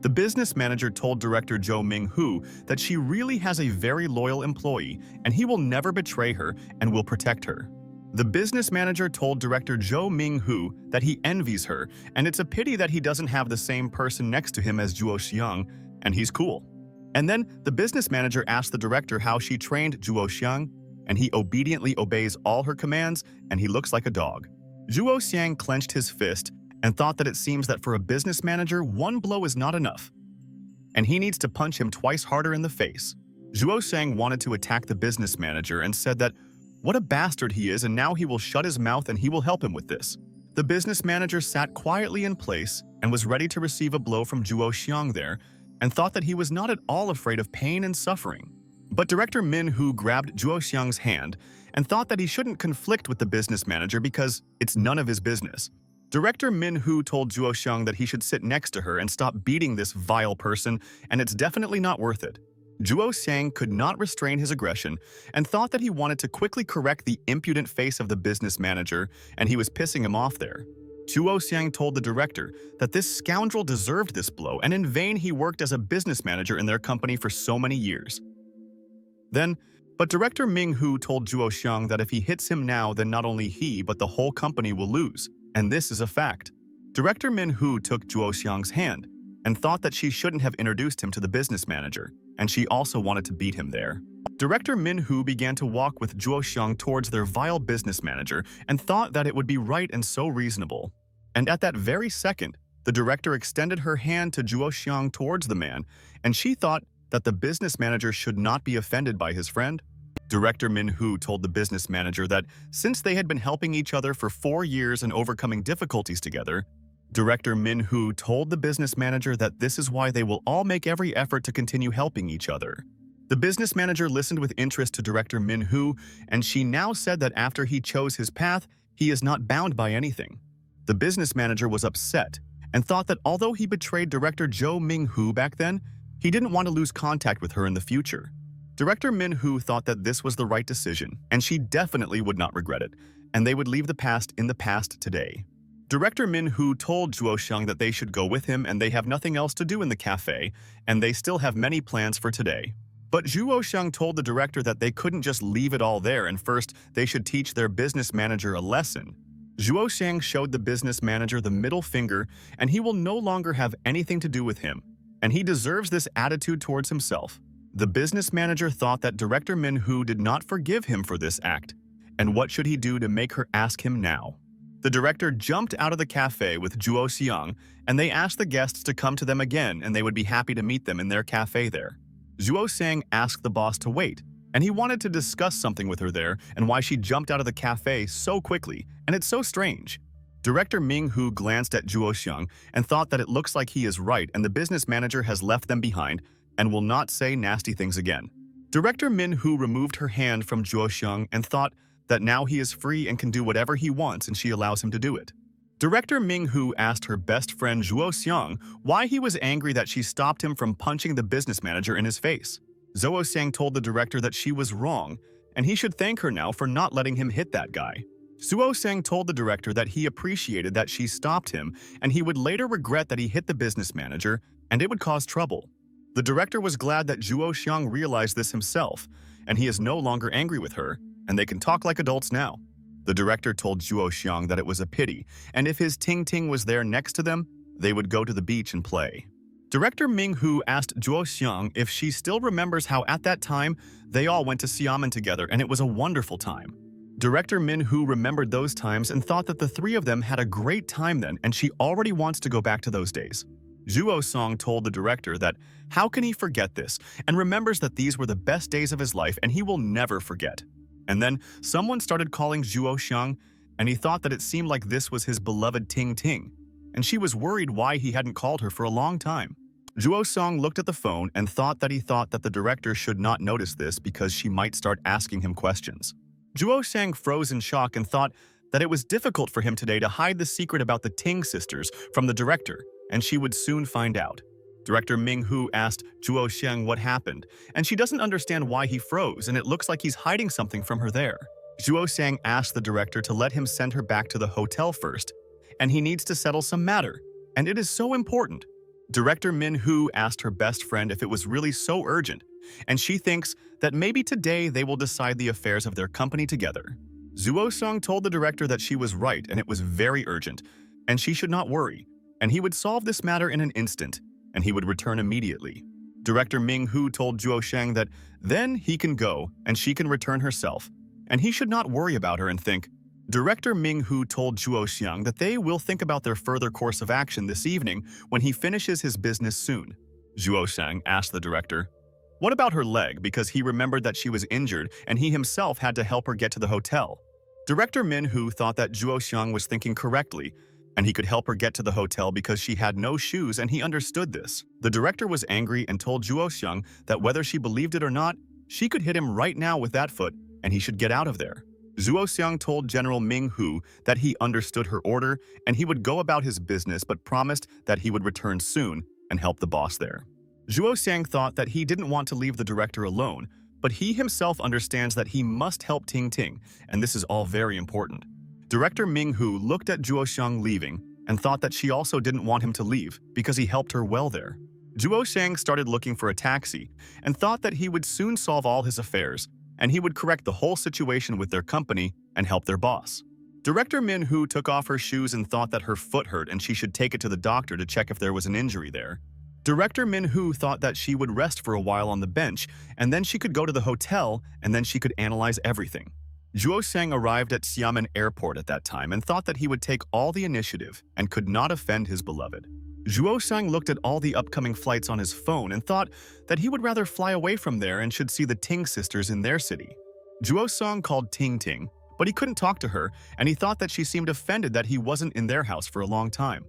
The business manager told director Jo Ming-hoo that she really has a very loyal employee and he will never betray her and will protect her. The business manager told director Jo Ming-hoo that he envies her and it's a pity that he doesn't have the same person next to him as Zhuo Xiang, and he's cool. And then the business manager asked the director how she trained Zhuo Xiang, and he obediently obeys all her commands and he looks like a dog. Zhuo Xiang clenched his fist and thought that it seems that for a business manager, one blow is not enough, and he needs to punch him twice harder in the face. Zhuo Xiang wanted to attack the business manager and said that what a bastard he is and now he will shut his mouth and he will help him with this. The business manager sat quietly in place and was ready to receive a blow from Zhuo Xiang there and thought that he was not at all afraid of pain and suffering. But director Min-hoo grabbed Zhuo Xiang's hand and thought that he shouldn't conflict with the business manager because it's none of his business. Director Min-hoo told Zhuo Xiang that he should sit next to her and stop beating this vile person, and it's definitely not worth it. Zhuo Xiang could not restrain his aggression and thought that he wanted to quickly correct the impudent face of the business manager, and he was pissing him off there. Zhuo Xiang told the director that this scoundrel deserved this blow, and in vain he worked as a business manager in their company for so many years. But director Ming-hoo told Zhuo Xiang that if he hits him now, then not only he but the whole company will lose, and this is a fact. Director Min-hoo took Zhuo Xiang's hand and thought that she shouldn't have introduced him to the business manager, and she also wanted to beat him there. Director Min-hoo began to walk with Zhuo Xiang towards their vile business manager and thought that it would be right and so reasonable. And at that very second, the director extended her hand to Zhuo Xiang towards the man, and she thought that the business manager should not be offended by his friend. Director Min-hoo told the business manager that since they had been helping each other for 4 years and overcoming difficulties together, Director Min-hoo told the business manager that this is why they will all make every effort to continue helping each other. The business manager listened with interest to Director Min-hoo, and she now said that after he chose his path, he is not bound by anything. The business manager was upset and thought that although he betrayed Director Jo Ming-hoo back then, he didn't want to lose contact with her in the future. Director Min-hoo thought that this was the right decision, and she definitely would not regret it, and they would leave the past in the past today. Director Min-hoo told Zhuo Xiang that they should go with him and they have nothing else to do in the cafe, and they still have many plans for today. But Zhuo Xiang told the director that they couldn't just leave it all there and first they should teach their business manager a lesson. Zhuo Xiang showed the business manager the middle finger, and he will no longer have anything to do with him, and he deserves this attitude towards himself. The business manager thought that Director Min-hoo did not forgive him for this act, and what should he do to make her ask him now? The director jumped out of the cafe with Zhuo Xiang, and they asked the guests to come to them again and they would be happy to meet them in their cafe there. Zhuo Xiang asked the boss to wait, and he wanted to discuss something with her there and why she jumped out of the cafe so quickly, and it's so strange. Director Ming-hoo glanced at Zhuo Xiang and thought that it looks like he is right and the business manager has left them behind and will not say nasty things again. Director Min-hoo removed her hand from Zhuo Xiang and thought that now he is free and can do whatever he wants and she allows him to do it. Director Ming-hoo asked her best friend Zhuo Xiang why he was angry that she stopped him from punching the business manager in his face. Zhuo Xiang told the director that she was wrong and he should thank her now for not letting him hit that guy. Zuo Sang told the director that he appreciated that she stopped him, and he would later regret that he hit the business manager, and it would cause trouble. The director was glad that Zhuo Xiang realized this himself, and he is no longer angry with her, and they can talk like adults now. The director told Zhuo Xiang that it was a pity, and if his Ting Ting was there next to them, they would go to the beach and play. Director Ming Hu asked Zhuo Xiang if she still remembers how at that time they all went to Xiamen together and it was a wonderful time. Director Min Hu remembered those times and thought that the three of them had a great time then and she already wants to go back to those days. Zhuo Song told the director that how can he forget this and remembers that these were the best days of his life and he will never forget. And then someone started calling Zhuo Xiang and he thought that it seemed like this was his beloved Ting Ting, and she was worried why he hadn't called her for a long time. Zhuo Song looked at the phone and thought that the director should not notice this because she might start asking him questions. Zhuo Sang froze in shock and thought that it was difficult for him today to hide the secret about the Ting sisters from the director, and she would soon find out. Director Ming Hu asked Zhuo Xiang what happened, and she doesn't understand why he froze, and it looks like he's hiding something from her there. Zhuo Xiang asked the director to let him send her back to the hotel first, and he needs to settle some matter, and it is so important. Director Min Hu asked her best friend if it was really so urgent, and she thinks that maybe today they will decide the affairs of their company together. Zhuo Song told the director that she was right and it was very urgent, and she should not worry, and he would solve this matter in an instant, and he would return immediately. Director Ming Hu told Zhuo Shang that then he can go and she can return herself, and he should not worry about her and think. Director Ming Hu told Zhuo Xiang that they will think about their further course of action this evening when he finishes his business soon. Zhuo Xiang asked the director, "What about her leg?" because he remembered that she was injured and he himself had to help her get to the hotel. Director Min Hu thought that Zhuo Xiang was thinking correctly, and he could help her get to the hotel because she had no shoes and he understood this. The director was angry and told Zhuo Xiang that whether she believed it or not, she could hit him right now with that foot and he should get out of there. Zhuo Xiang told General Ming Hu that he understood her order and he would go about his business but promised that he would return soon and help the boss there. Zhuo Xiang thought that he didn't want to leave the director alone, but he himself understands that he must help Ting Ting, and this is all very important. Director Ming Hu looked at Zhuo Xiang leaving and thought that she also didn't want him to leave because he helped her well there. Zhuo Xiang started looking for a taxi and thought that he would soon solve all his affairs, and he would correct the whole situation with their company and help their boss. Director Min Hu took off her shoes and thought that her foot hurt and she should take it to the doctor to check if there was an injury there. Director Min Hu thought that she would rest for a while on the bench and then she could go to the hotel and then she could analyze everything. Zhuo Sang arrived at Xiamen Airport at that time and thought that he would take all the initiative and could not offend his beloved. Zhuo Sang looked at all the upcoming flights on his phone and thought that he would rather fly away from there and should see the Ting sisters in their city. Zhuo Sang called Ting Ting, but he couldn't talk to her and he thought that she seemed offended that he wasn't in their house for a long time.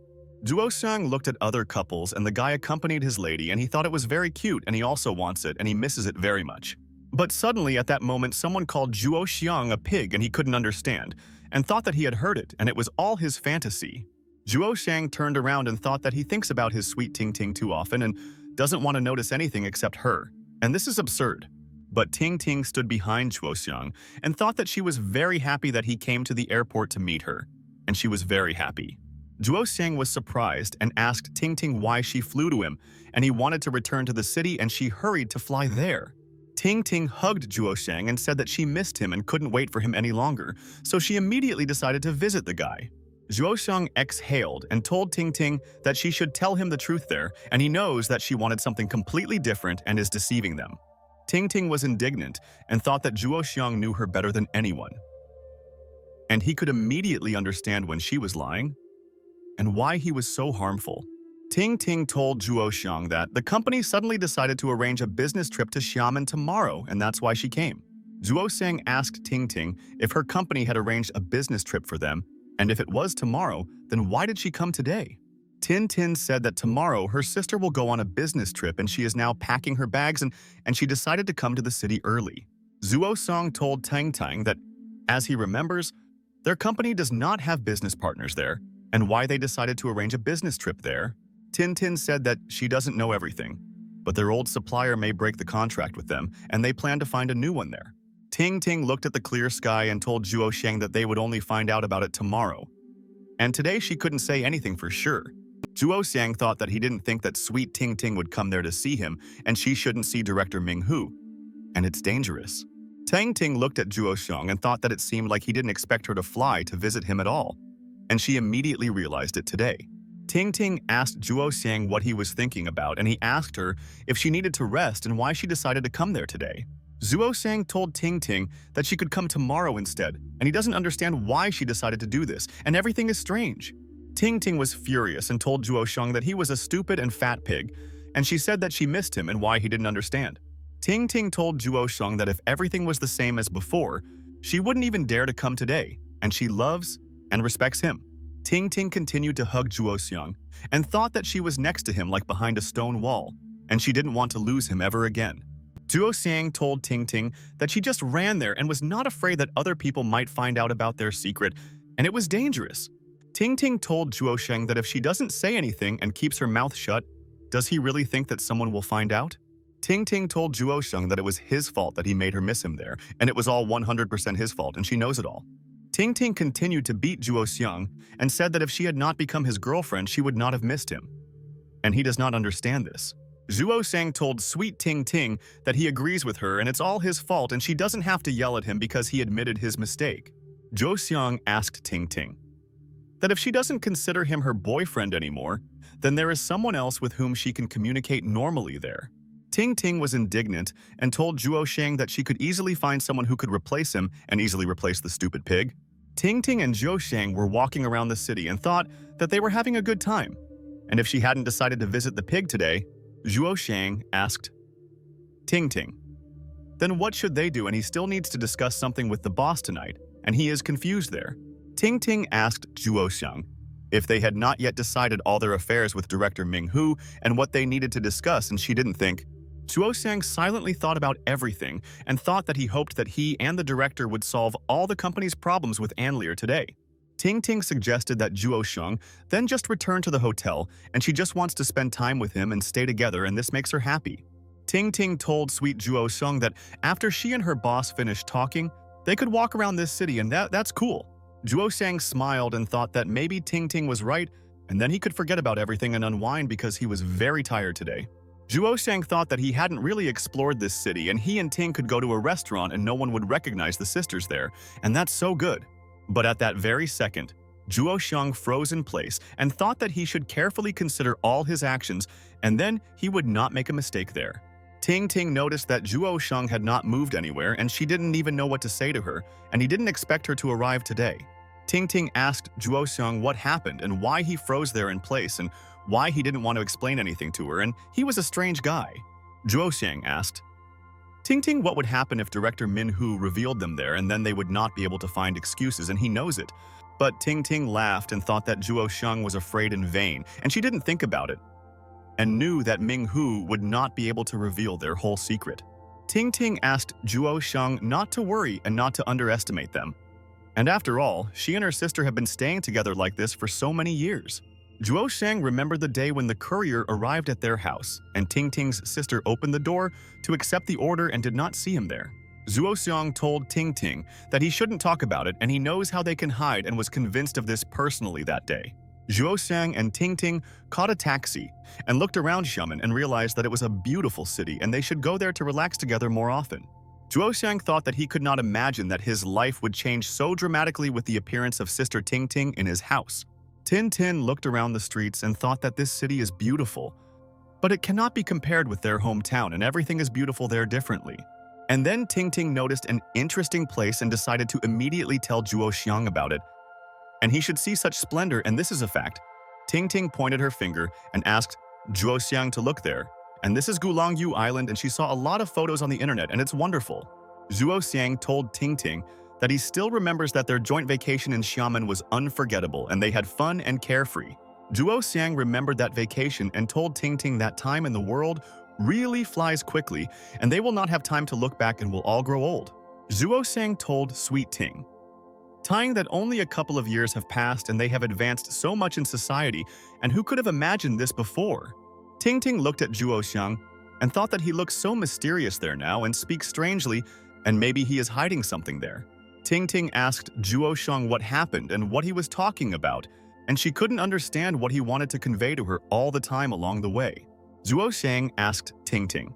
Zhuo Sang looked at other couples and the guy accompanied his lady and he thought it was very cute and he also wants it and he misses it very much. But suddenly at that moment someone called Zhuo Xiang a pig and he couldn't understand and thought that he had heard it and it was all his fantasy. Zhuo Xiang turned around and thought that he thinks about his sweet Ting Ting too often and doesn't want to notice anything except her, and this is absurd. But Ting Ting stood behind Zhuo Xiang and thought that she was very happy that he came to the airport to meet her, and she was very happy. Zhuo Xiang was surprised and asked Ting Ting why she flew to him, and he wanted to return to the city and she hurried to fly there. Ting Ting hugged Zhuo Xiang and said that she missed him and couldn't wait for him any longer, so she immediately decided to visit the guy. Zhuo Xiang exhaled and told Ting Ting that she should tell him the truth there, and he knows that she wanted something completely different and is deceiving them. Ting Ting was indignant and thought that Zhuo Xiang knew her better than anyone. And he could immediately understand when she was lying and why he was so harmful. Ting Ting told Zhuo Xiang that the company suddenly decided to arrange a business trip to Xiamen tomorrow, and that's why she came. Zhuo Xiang asked Ting Ting if her company had arranged a business trip for them, and if it was tomorrow, then why did she come today? Tin Tin said that tomorrow her sister will go on a business trip and she is now packing her bags and she decided to come to the city early. Zhuo Song told Tang Tang that, as he remembers, their company does not have business partners there, and why they decided to arrange a business trip there. Tin Tin said that she doesn't know everything, but their old supplier may break the contract with them and they plan to find a new one there. Ting Ting looked at the clear sky and told Zhuo Shang that they would only find out about it tomorrow. And today she couldn't say anything for sure. Zhuo Xiang thought that he didn't think that sweet Ting Ting would come there to see him, and she shouldn't see director Ming Hu. And it's dangerous. Ting Ting looked at Zhuo Xiang and thought that it seemed like he didn't expect her to fly to visit him at all. And she immediately realized it today. Ting Ting asked Zhuo Xiang what he was thinking about, and he asked her if she needed to rest and why she decided to come there today. Zhuo Xiang told Ting Ting that she could come tomorrow instead, and he doesn't understand why she decided to do this, and everything is strange. Ting Ting was furious and told Zhuo Xiang that he was a stupid and fat pig, and she said that she missed him and why he didn't understand. Ting Ting told Zhuo Xiang that if everything was the same as before, she wouldn't even dare to come today, and she loves and respects him. Ting Ting continued to hug Zhuo Xiang and thought that she was next to him like behind a stone wall, and she didn't want to lose him ever again. Zhuo Xiang told Ting Ting that she just ran there and was not afraid that other people might find out about their secret, and it was dangerous. Ting Ting told Zhuo Xiang that if she doesn't say anything and keeps her mouth shut, does he really think that someone will find out? Ting Ting told Zhuo Xiang that it was his fault that he made her miss him there, and it was all 100% his fault, and she knows it all. Ting Ting continued to beat Zhuo Xiang and said that if she had not become his girlfriend, she would not have missed him. And he does not understand this. Zhuo Xiang told sweet Ting Ting that he agrees with her and it's all his fault and she doesn't have to yell at him because he admitted his mistake. Zhuo Xiang asked Ting Ting that if she doesn't consider him her boyfriend anymore, then there is someone else with whom she can communicate normally there. Ting Ting was indignant and told Zhuo Xiang that she could easily find someone who could replace him and easily replace the stupid pig. Ting Ting and Zhuo Xiang were walking around the city and thought that they were having a good time. And if she hadn't decided to visit the pig today, Zhuo Xiang asked Ting Ting, then what should they do? And he still needs to discuss something with the boss tonight, and he is confused there. Ting Ting asked Zhuo Xiang if they had not yet decided all their affairs with director Ming Hu and what they needed to discuss, and she didn't think. Zhuo Xiang silently thought about everything and thought that he hoped that he and the director would solve all the company's problems with Anlier today. Ting Ting suggested that Zhuo Xiang then just return to the hotel, and she just wants to spend time with him and stay together, and this makes her happy. Ting Ting told sweet Zhuo Xiang that after she and her boss finished talking, they could walk around this city, and that's cool. Zhuo Xiang smiled and thought that maybe Ting Ting was right, and then he could forget about everything and unwind because he was very tired today. Zhuo Xiang thought that he hadn't really explored this city, and he and Ting could go to a restaurant and no one would recognize the sisters there, and that's so good. But at that very second, Zhuo Xiang froze in place and thought that he should carefully consider all his actions, and then he would not make a mistake there. Ting Ting noticed that Zhuo Xiang had not moved anywhere, and she didn't even know what to say to her, and he didn't expect her to arrive today. Ting Ting asked Zhuo Xiang what happened and why he froze there in place and why he didn't want to explain anything to her, and he was a strange guy. Zhuo Xiang asked Ting Ting what would happen if director Min Hu revealed them there, and then they would not be able to find excuses, and he knows it. But Ting Ting laughed and thought that Zhuo Xiang was afraid in vain, and she didn't think about it, and knew that Ming Hu would not be able to reveal their whole secret. Ting Ting asked Zhuo Xiang not to worry and not to underestimate them. And after all, she and her sister have been staying together like this for so many years. Zhuo Xiang remembered the day when the courier arrived at their house, and Ting Ting's sister opened the door to accept the order and did not see him there. Zhuo Xiang told Ting Ting that he shouldn't talk about it and he knows how they can hide, and was convinced of this personally that day. Zhuo Xiang and Ting Ting caught a taxi and looked around Xiamen and realized that it was a beautiful city and they should go there to relax together more often. Zhuo Xiang thought that he could not imagine that his life would change so dramatically with the appearance of Sister Ting Ting in his house. Tin Tin looked around the streets and thought that this city is beautiful, but it cannot be compared with their hometown, and everything is beautiful there differently. And then Ting Ting noticed an interesting place and decided to immediately tell Zhuo Xiang about it, and he should see such splendor, and this is a fact. Ting Ting pointed her finger and asked Zhuo Xiang to look there. And this is Gulangyu Island, and she saw a lot of photos on the internet, and it's wonderful. Zhuo Xiang told Ting Ting that he still remembers that their joint vacation in Xiamen was unforgettable, and they had fun and carefree. Zhuo Xiang remembered that vacation and told Ting Ting that time in the world really flies quickly, and they will not have time to look back and will all grow old. Zhuo Xiang told Sweet Ting that only a couple of years have passed and they have advanced so much in society, and who could have imagined this before? Ting Ting looked at Zhuo Xiang and thought that he looked so mysterious there now and speaks strangely, and maybe he is hiding something there. Ting Ting asked Zhuo Sheng what happened and what he was talking about, and she couldn't understand what he wanted to convey to her all the time along the way. Zhuo Sheng asked Ting Ting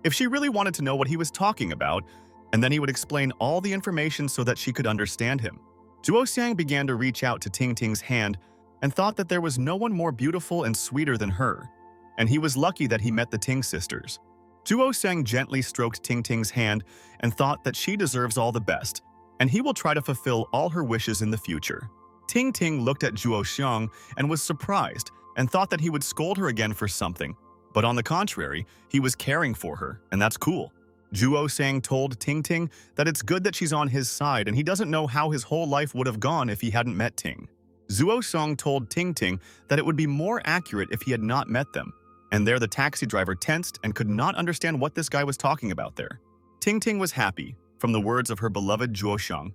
if she really wanted to know what he was talking about, and then he would explain all the information so that she could understand him. Zhuo Xiang began to reach out to Ting Ting's hand and thought that there was no one more beautiful and sweeter than her, and he was lucky that he met the Ting sisters. Zhuo Xiang gently stroked Ting Ting's hand and thought that she deserves all the best, and he will try to fulfill all her wishes in the future. Ting Ting looked at Zhuo Xiang and was surprised and thought that he would scold her again for something, but on the contrary, he was caring for her, and that's cool. Zhuo Xiang told Ting Ting that it's good that she's on his side and he doesn't know how his whole life would have gone if he hadn't met Ting. Zhuo Xiang told Ting Ting that it would be more accurate if he had not met them, and there the taxi driver tensed and could not understand what this guy was talking about there. Ting Ting was happy from the words of her beloved Zhuo Xiang,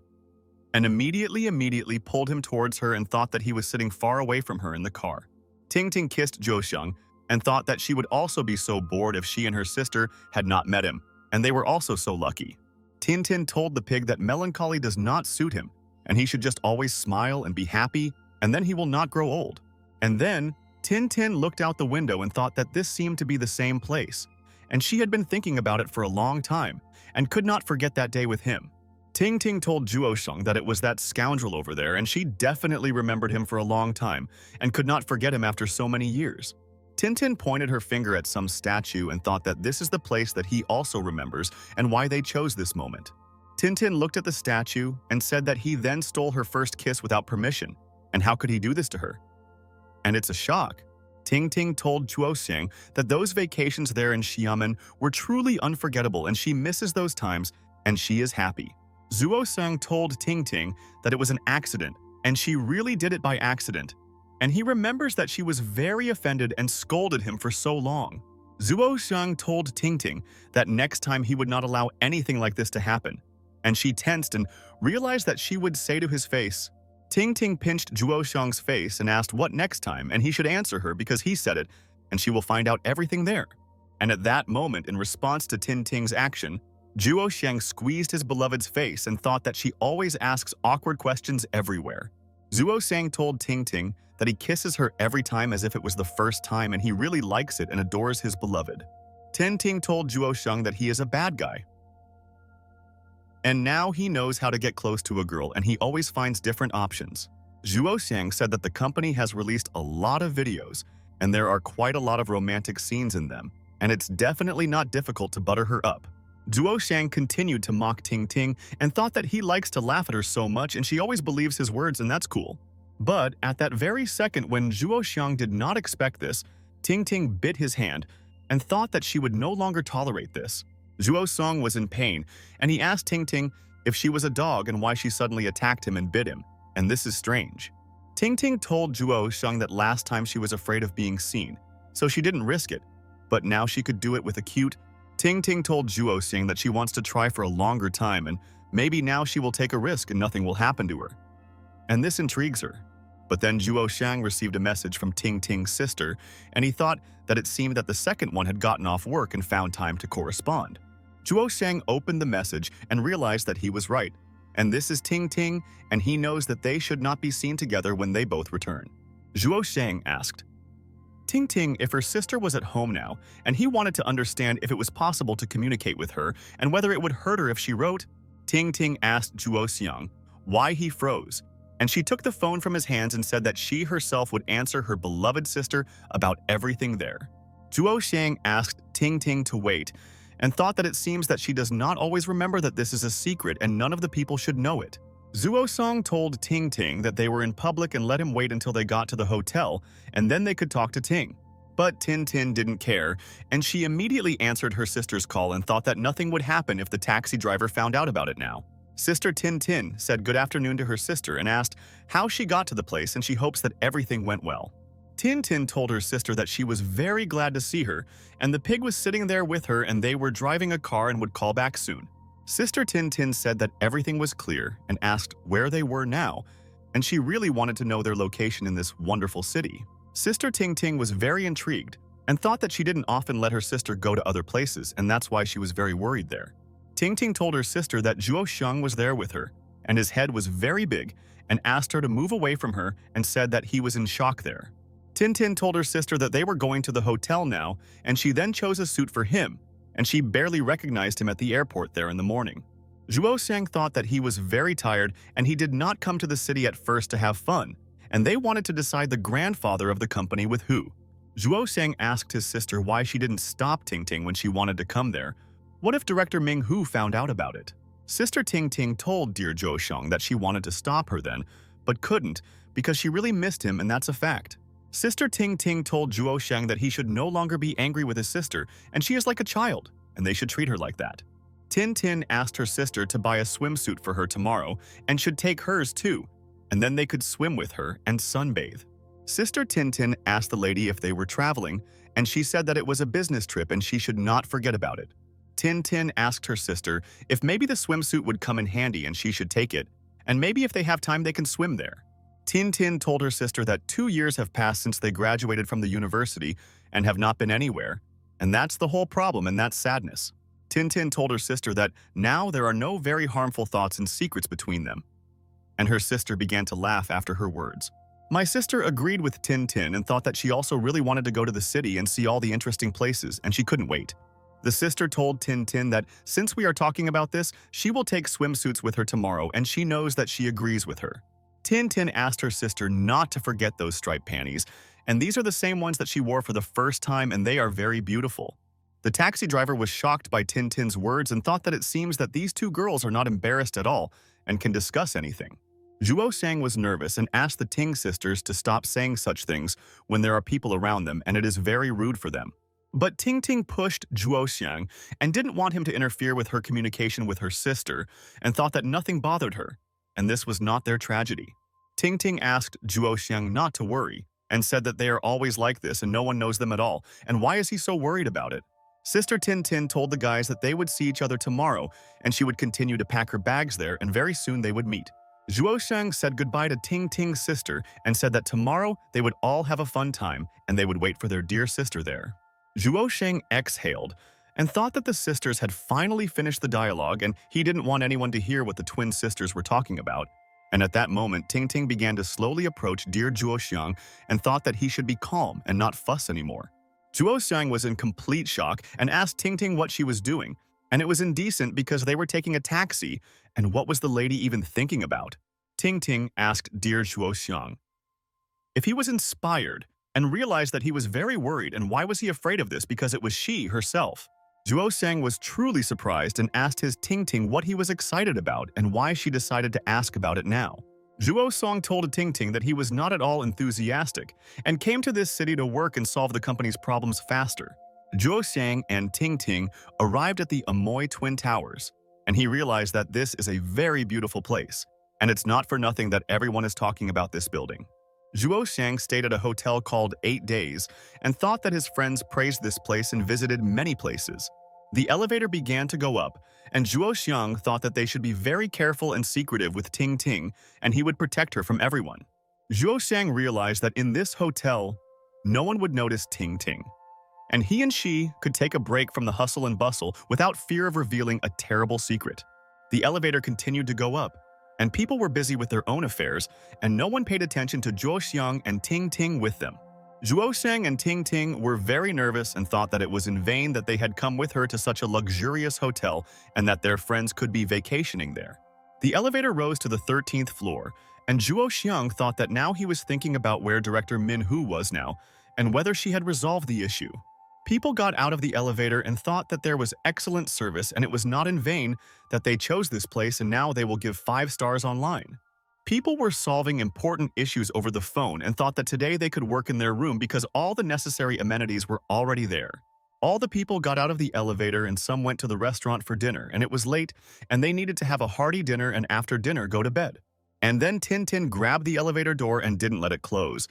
and immediately pulled him towards her and thought that he was sitting far away from her in the car. Ting Ting kissed Zhuo Xiang and thought that she would also be so bored if she and her sister had not met him, and they were also so lucky. Tintin told the pig that melancholy does not suit him, and he should just always smile and be happy, and then he will not grow old. And then, Tintin looked out the window and thought that this seemed to be the same place, and she had been thinking about it for a long time, and could not forget that day with him. Ting Ting told Zhuo Sheng that it was that scoundrel over there, and she definitely remembered him for a long time, and could not forget him after so many years. Tintin pointed her finger at some statue and thought that this is the place that he also remembers and why they chose this moment. Tintin looked at the statue and said that he then stole her first kiss without permission, and how could he do this to her? And it's a shock. Ting Ting told Zhuo Xiang that those vacations there in Xiamen were truly unforgettable and she misses those times and she is happy. Zhuo Xiang told Ting Ting that it was an accident and she really did it by accident, and he remembers that she was very offended and scolded him for so long. Zhuo Xiang told Ting Ting that next time he would not allow anything like this to happen, and she tensed and realized that she would say to his face. Ting Ting pinched Zhuo Xiang's face and asked what next time, and he should answer her because he said it, and she will find out everything there. And at that moment, in response to Ting Ting's action, Zhuo Xiang squeezed his beloved's face and thought that she always asks awkward questions everywhere. Zhuo Xiang told Ting Ting that he kisses her every time as if it was the first time and he really likes it and adores his beloved. Ting Ting told Zhuo Xiang that he is a bad guy. And now he knows how to get close to a girl and he always finds different options. Zhuo Xiang said that the company has released a lot of videos and there are quite a lot of romantic scenes in them, and it's definitely not difficult to butter her up. Zhuo Xiang continued to mock Ting Ting and thought that he likes to laugh at her so much and she always believes his words, and that's cool. But at that very second when Zhuo Xiang did not expect this, Ting Ting bit his hand and thought that she would no longer tolerate this. Zhuo Xiang was in pain, and he asked Ting Ting if she was a dog and why she suddenly attacked him and bit him, and this is strange. Ting Ting told Zhuo Xiang that last time she was afraid of being seen, so she didn't risk it, but now she could do it with a cute. Ting Ting told Zhuo Xiang that she wants to try for a longer time, and maybe now she will take a risk and nothing will happen to her. And this intrigues her. But then Zhuo Xiang received a message from Ting Ting's sister, and he thought that it seemed that the second one had gotten off work and found time to correspond. Zhuo Xiang opened the message and realized that he was right, and this is Ting Ting, and he knows that they should not be seen together when they both return. Zhuo Xiang asked Ting Ting if her sister was at home now, and he wanted to understand if it was possible to communicate with her and whether it would hurt her if she wrote. Ting Ting asked Zhuo Xiang why he froze, and she took the phone from his hands and said that she herself would answer her beloved sister about everything there. Zhuo Xiang asked Ting Ting to wait, and thought that it seems that she does not always remember that this is a secret and none of the people should know it. Zhuo Xiang told Ting Ting that they were in public and let him wait until they got to the hotel, and then they could talk to Ting. But Tin Tin didn't care, and she immediately answered her sister's call and thought that nothing would happen if the taxi driver found out about it now. Sister Tin Tin said good afternoon to her sister and asked how she got to the place, and she hopes that everything went well. Tin Tin told her sister that she was very glad to see her, and the pig was sitting there with her and they were driving a car and would call back soon. Sister Tin Tin said that everything was clear and asked where they were now, and she really wanted to know their location in this wonderful city. Sister Ting Ting was very intrigued and thought that she didn't often let her sister go to other places, and that's why she was very worried there. Ting Ting told her sister that Zhuo Xiang was there with her, and his head was very big, and asked her to move away from her and said that he was in shock there. Tin Tin told her sister that they were going to the hotel now, and she then chose a suit for him, and she barely recognized him at the airport there in the morning. Zhuo Xiang thought that he was very tired and he did not come to the city at first to have fun, and they wanted to decide the grandfather of the company with who. Zhuo Xiang asked his sister why she didn't stop Ting Ting when she wanted to come there. What if Director Ming Hu found out about it? Sister Ting Ting told dear Zhuo Xiang that she wanted to stop her then, but couldn't because she really missed him, and that's a fact. Sister Ting Ting told Zhuo Xiang that he should no longer be angry with his sister, and she is like a child, and they should treat her like that. Tin Tin asked her sister to buy a swimsuit for her tomorrow and should take hers too, and then they could swim with her and sunbathe. Sister Tin Tin asked the lady if they were traveling, and she said that it was a business trip and she should not forget about it. Tin Tin asked her sister if maybe the swimsuit would come in handy and she should take it, and maybe if they have time they can swim there. Tin Tin told her sister that 2 years have passed since they graduated from the university and have not been anywhere, and that's the whole problem, and that's sadness. Tin Tin told her sister that now there are no very harmful thoughts and secrets between them, and her sister began to laugh after her words. My sister agreed with Tin Tin and thought that she also really wanted to go to the city and see all the interesting places, and she couldn't wait. The sister told Tin Tin that since we are talking about this, she will take swimsuits with her tomorrow, and she knows that she agrees with her. Tin Tin asked her sister not to forget those striped panties, and these are the same ones that she wore for the first time, and they are very beautiful. The taxi driver was shocked by Tin Tin's words and thought that it seems that these two girls are not embarrassed at all and can discuss anything. Zhuo Xiang was nervous and asked the Ting sisters to stop saying such things when there are people around them, and it is very rude for them. But Ting Ting pushed Zhuo Xiang and didn't want him to interfere with her communication with her sister and thought that nothing bothered her, and this was not their tragedy. Ting Ting asked Zhuo Xiang not to worry and said that they are always like this and no one knows them at all, and why is he so worried about it? Sister Tin Tin told the guys that they would see each other tomorrow and she would continue to pack her bags there, and very soon they would meet. Zhuo Xiang said goodbye to Ting Ting's sister and said that tomorrow they would all have a fun time and they would wait for their dear sister there. Zhuo Xiang exhaled and thought that the sisters had finally finished the dialogue and he didn't want anyone to hear what the twin sisters were talking about. And at that moment, Ting Ting began to slowly approach dear Zhuo Xiang and thought that he should be calm and not fuss anymore. Zhuo Xiang was in complete shock and asked Ting Ting what she was doing, and it was indecent because they were taking a taxi, and what was the lady even thinking about? Ting Ting asked dear Zhuo Xiang if he was inspired and realized that he was very worried, and why was he afraid of this because it was she herself. Zhuo Xiang was truly surprised and asked his Ting Ting what he was excited about and why she decided to ask about it now. Zhuo Xiang told Ting Ting that he was not at all enthusiastic and came to this city to work and solve the company's problems faster. Zhuo Xiang and Ting Ting arrived at the Amoy Twin Towers, and he realized that this is a very beautiful place, and it's not for nothing that everyone is talking about this building. Zhuo Xiang stayed at a hotel called 8 Days and thought that his friends praised this place and visited many places. The elevator began to go up, and Zhuo Xiang thought that they should be very careful and secretive with Ting Ting, and he would protect her from everyone. Zhuo Xiang realized that in this hotel, no one would notice Ting Ting, and he and she could take a break from the hustle and bustle without fear of revealing a terrible secret. The elevator continued to go up, and people were busy with their own affairs, and no one paid attention to Zhuo Xiang and Ting Ting with them. Zhuo Xiang and Ting Ting were very nervous and thought that it was in vain that they had come with her to such a luxurious hotel and that their friends could be vacationing there. The elevator rose to the 13th floor, and Zhuo Xiang thought that now he was thinking about where Director Min Hu was now and whether she had resolved the issue. People got out of the elevator and thought that there was excellent service, and it was not in vain that they chose this place, and now they will give 5 stars online. People were solving important issues over the phone and thought that today they could work in their room because all the necessary amenities were already there. All the people got out of the elevator and some went to the restaurant for dinner, and it was late and they needed to have a hearty dinner and after dinner go to bed. And then Tin Tin grabbed the elevator door and didn't let it close,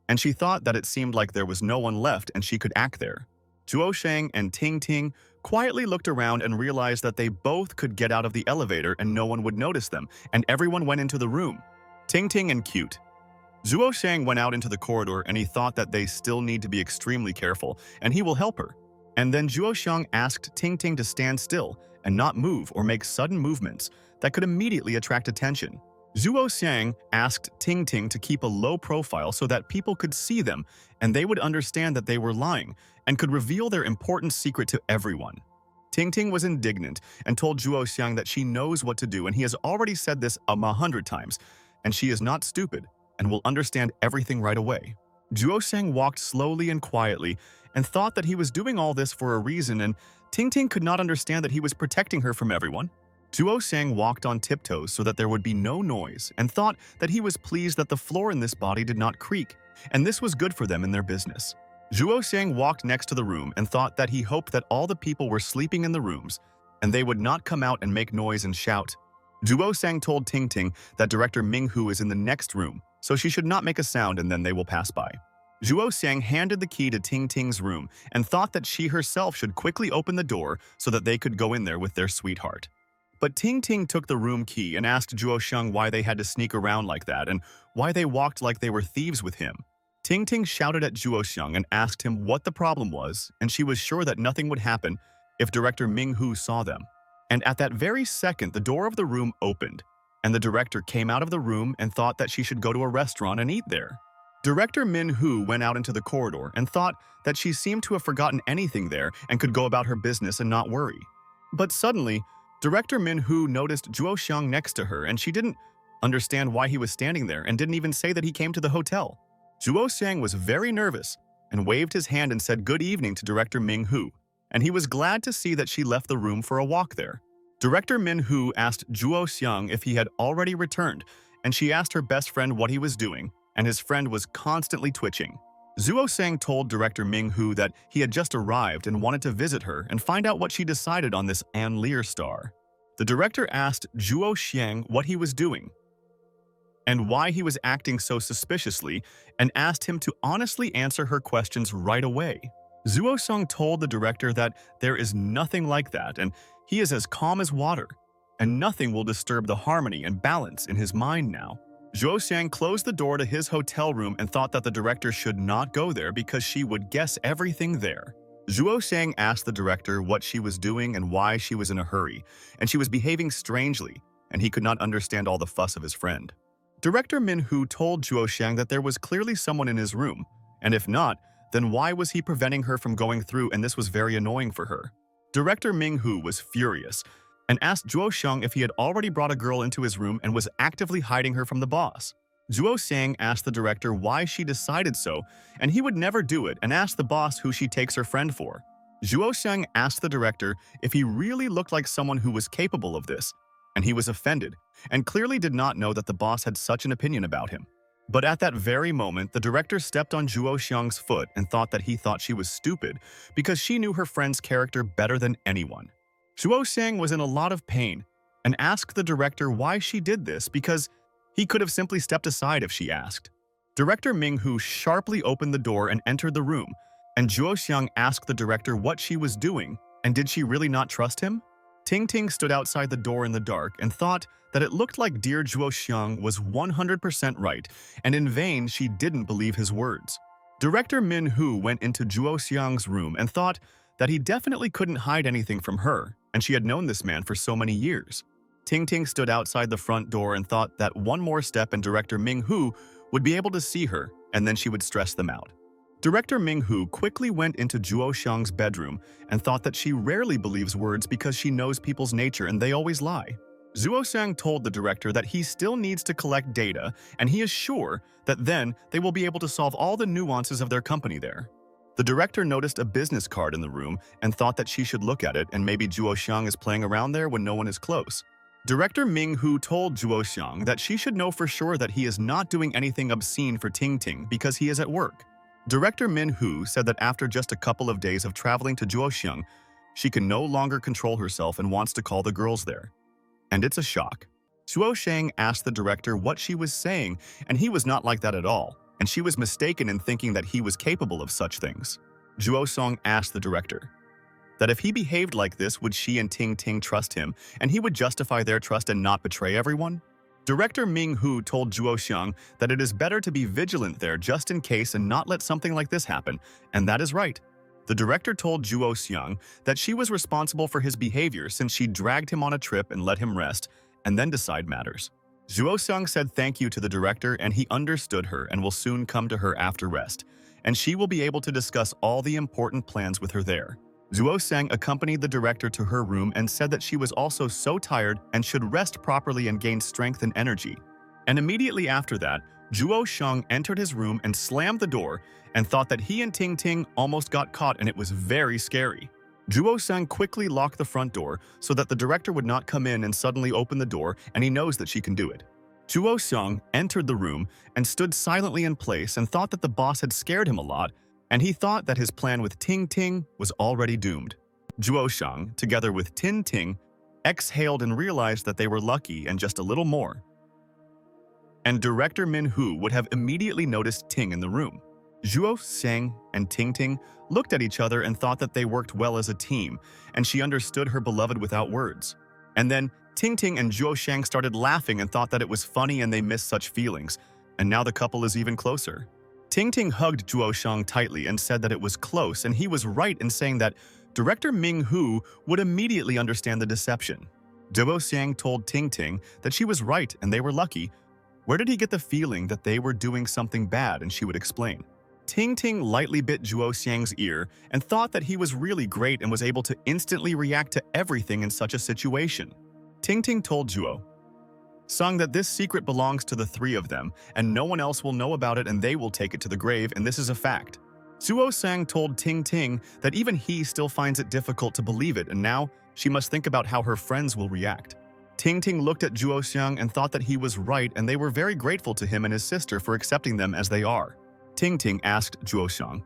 and she thought that it seemed like there was no one left and she could act there. Zhuo Xiang and Ting Ting quietly looked around and realized that they both could get out of the elevator and no one would notice them, and everyone went into the room. Ting Ting and Cute. Zhuo Xiang went out into the corridor and he thought that they still need to be extremely careful and he will help her. And then Zhuo Xiang asked Ting Ting to stand still and not move or make sudden movements that could immediately attract attention. Zhuo Xiang asked Ting Ting to keep a low profile so that people could see them and they would understand that they were lying and could reveal their important secret to everyone. Ting Ting was indignant and told Zhuo Xiang that she knows what to do and he has already said this 100 times, and she is not stupid and will understand everything right away. Zhuo Xiang walked slowly and quietly and thought that he was doing all this for a reason, and Ting Ting could not understand that he was protecting her from everyone. Zhuo Xiang walked on tiptoes so that there would be no noise and thought that he was pleased that the floor in this body did not creak, and this was good for them in their business. Zhuo Xiang walked next to the room and thought that he hoped that all the people were sleeping in the rooms and they would not come out and make noise and shout. Zhuo Xiang told Ting Ting that Director Minghu is in the next room, so she should not make a sound and then they will pass by. Zhuo Xiang handed the key to Ting Ting's room and thought that she herself should quickly open the door so that they could go in there with their sweetheart. But Ting Ting took the room key and asked Zhuo Xiang why they had to sneak around like that and why they walked like they were thieves with him. Ting Ting shouted at Zhuo Xiang and asked him what the problem was, and she was sure that nothing would happen if Director Minghu saw them. And at that very second, the door of the room opened, and the director came out of the room and thought that she should go to a restaurant and eat there. Director Minhu went out into the corridor and thought that she seemed to have forgotten anything there and could go about her business and not worry. But suddenly, Director Minhu noticed Zhuo Xiang next to her, and she didn't understand why he was standing there and didn't even say that he came to the hotel. Zhuo Xiang was very nervous and waved his hand and said good evening to Director Minghu, and he was glad to see that she left the room for a walk there. Director Minhu asked Zhuo Xiang if he had already returned, and she asked her best friend what he was doing, and his friend was constantly twitching. Zhuo Xiang told Director Minghu that he had just arrived and wanted to visit her and find out what she decided on this Ann Lear star. The director asked Zhuo Xiang what he was doing and why he was acting so suspiciously, and asked him to honestly answer her questions right away. Zhuo Xiang told the director that there is nothing like that and he is as calm as water, and nothing will disturb the harmony and balance in his mind now. Zhuo Xiang closed the door to his hotel room and thought that the director should not go there because she would guess everything there. Zhuo Xiang asked the director what she was doing and why she was in a hurry, and she was behaving strangely, and he could not understand all the fuss of his friend. Director Minhu told Zhuo Xiang that there was clearly someone in his room, and if not, then why was he preventing her from going through, and this was very annoying for her. Director Minghu was furious and asked Zhuo Xiang if he had already brought a girl into his room and was actively hiding her from the boss. Zhuo Xiang asked the director why she decided so, and he would never do it, and asked the boss who she takes her friend for. Zhuo Xiang asked the director if he really looked like someone who was capable of this, and he was offended, and clearly did not know that the boss had such an opinion about him. But at that very moment, the director stepped on Zhuo Xiang's foot and thought that he thought she was stupid because she knew her friend's character better than anyone. Zhuo Xiang was in a lot of pain and asked the director why she did this because he could have simply stepped aside if she asked. Director Minghu sharply opened the door and entered the room, and Zhuo Xiang asked the director what she was doing and did she really not trust him? Ting Ting stood outside the door in the dark and thought that it looked like dear Zhuo Xiang was 100% right, and in vain she didn't believe his words. Director Minhu went into Zhuo Xiang's room and thought that he definitely couldn't hide anything from her, and she had known this man for so many years. Ting Ting stood outside the front door and thought that one more step and Director Minghu would be able to see her, and then she would stress them out. Director Minghu quickly went into Zhuo Xiang's bedroom and thought that she rarely believes words because she knows people's nature and they always lie. Zhuo Xiang told the director that he still needs to collect data, and he is sure that then they will be able to solve all the nuances of their company there. The director noticed a business card in the room and thought that she should look at it, and maybe Zhuo Xiang is playing around there when no one is close. Director Minghu told Zhuo Xiang that she should know for sure that he is not doing anything obscene for Ting Ting because he is at work. Director Minhu said that after just a couple of days of traveling to Zhuo Xiang, she can no longer control herself and wants to call the girls there. And it's a shock. Zhuo Xiang asked the director what she was saying, and he was not like that at all, and she was mistaken in thinking that he was capable of such things. Zhuo Xiang asked the director that if he behaved like this, would she and Ting Ting trust him, and he would justify their trust and not betray everyone? Director Minghu told Zhuo Xiang that it is better to be vigilant there just in case and not let something like this happen, and that is right. The director told Juo Xiang that she was responsible for his behavior since she dragged him on a trip and let him rest, and then decide matters. Juo Xiang said thank you to the director and he understood her and will soon come to her after rest, and she will be able to discuss all the important plans with her there. Zuo Xiang accompanied the director to her room and said that she was also so tired and should rest properly and gain strength and energy. And immediately after that, Zhuo Xiang entered his room and slammed the door and thought that he and Ting Ting almost got caught and it was very scary. Zhuo Xiang quickly locked the front door so that the director would not come in and suddenly open the door, and he knows that she can do it. Zhuo Xiang entered the room and stood silently in place and thought that the boss had scared him a lot, and he thought that his plan with Ting Ting was already doomed. Zhuo Xiang, together with Ting Ting, exhaled and realized that they were lucky and just a little more. And director Min Hu would have immediately noticed Ting in the room. Zhuo Xiang and Ting Ting looked at each other and thought that they worked well as a team, and she understood her beloved without words. And then Ting Ting and Zhuo Xiang started laughing and thought that it was funny and they missed such feelings, and now the couple is even closer. Ting Ting hugged Zhuo Xiang tightly and said that it was close, and he was right in saying that director Ming Hu would immediately understand the deception. Zhuo Xiang told Ting Ting that she was right and they were lucky. Where did he get the feeling that they were doing something bad, and she would explain. Ting Ting lightly bit Zhuo Xiang's ear and thought that he was really great and was able to instantly react to everything in such a situation. Ting Ting told Zhuo Xiang that this secret belongs to the three of them and no one else will know about it and they will take it to the grave, and this is a fact. Zhuo Xiang told Ting Ting that even he still finds it difficult to believe it, and now she must think about how her friends will react. Ting Ting looked at Zhuo Xiang and thought that he was right, and they were very grateful to him and his sister for accepting them as they are. Ting Ting asked Zhuo Xiang,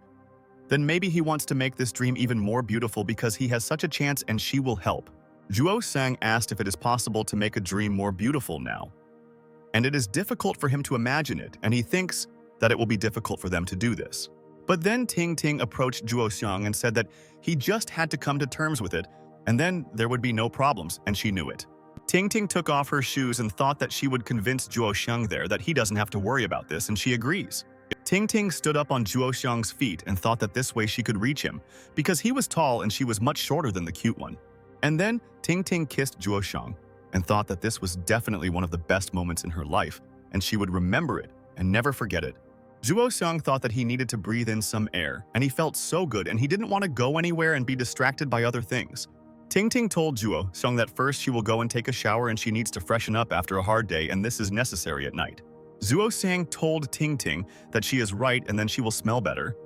then maybe he wants to make this dream even more beautiful because he has such a chance and she will help. Zhuo Xiang asked if it is possible to make a dream more beautiful now. And it is difficult for him to imagine it, and he thinks that it will be difficult for them to do this. But then Ting Ting approached Zhuo Xiang and said that he just had to come to terms with it, and then there would be no problems, and she knew it. Ting Ting took off her shoes and thought that she would convince Zhuo Xiang there that he doesn't have to worry about this, and she agrees. Ting Ting stood up on Zhuo Xiang's feet and thought that this way she could reach him, because he was tall and she was much shorter than the cute one. And then Ting Ting kissed Zhuo Xiang and thought that this was definitely one of the best moments in her life, and she would remember it and never forget it. Zhuo Xiang thought that he needed to breathe in some air, and he felt so good and he didn't want to go anywhere and be distracted by other things. Ting Ting told Zhuo Xiang that first she will go and take a shower and she needs to freshen up after a hard day, and this is necessary at night. Zhuo Xiang told Ting Ting that she is right and then she will smell better,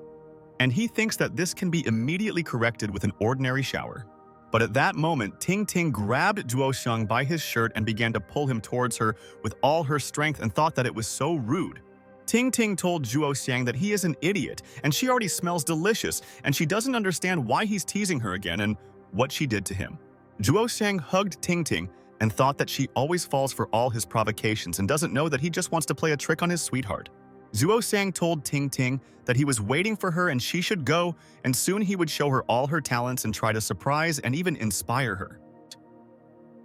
and he thinks that this can be immediately corrected with an ordinary shower. But at that moment, Ting Ting grabbed Zhuo Xiang by his shirt and began to pull him towards her with all her strength and thought that it was so rude. Ting Ting told Zhuo Xiang that he is an idiot and she already smells delicious and she doesn't understand why he's teasing her again and what she did to him. Zhuo Xiang hugged Ting Ting and thought that she always falls for all his provocations and doesn't know that he just wants to play a trick on his sweetheart. Zhuo Xiang told Ting Ting that he was waiting for her and she should go, and soon he would show her all her talents and try to surprise and even inspire her.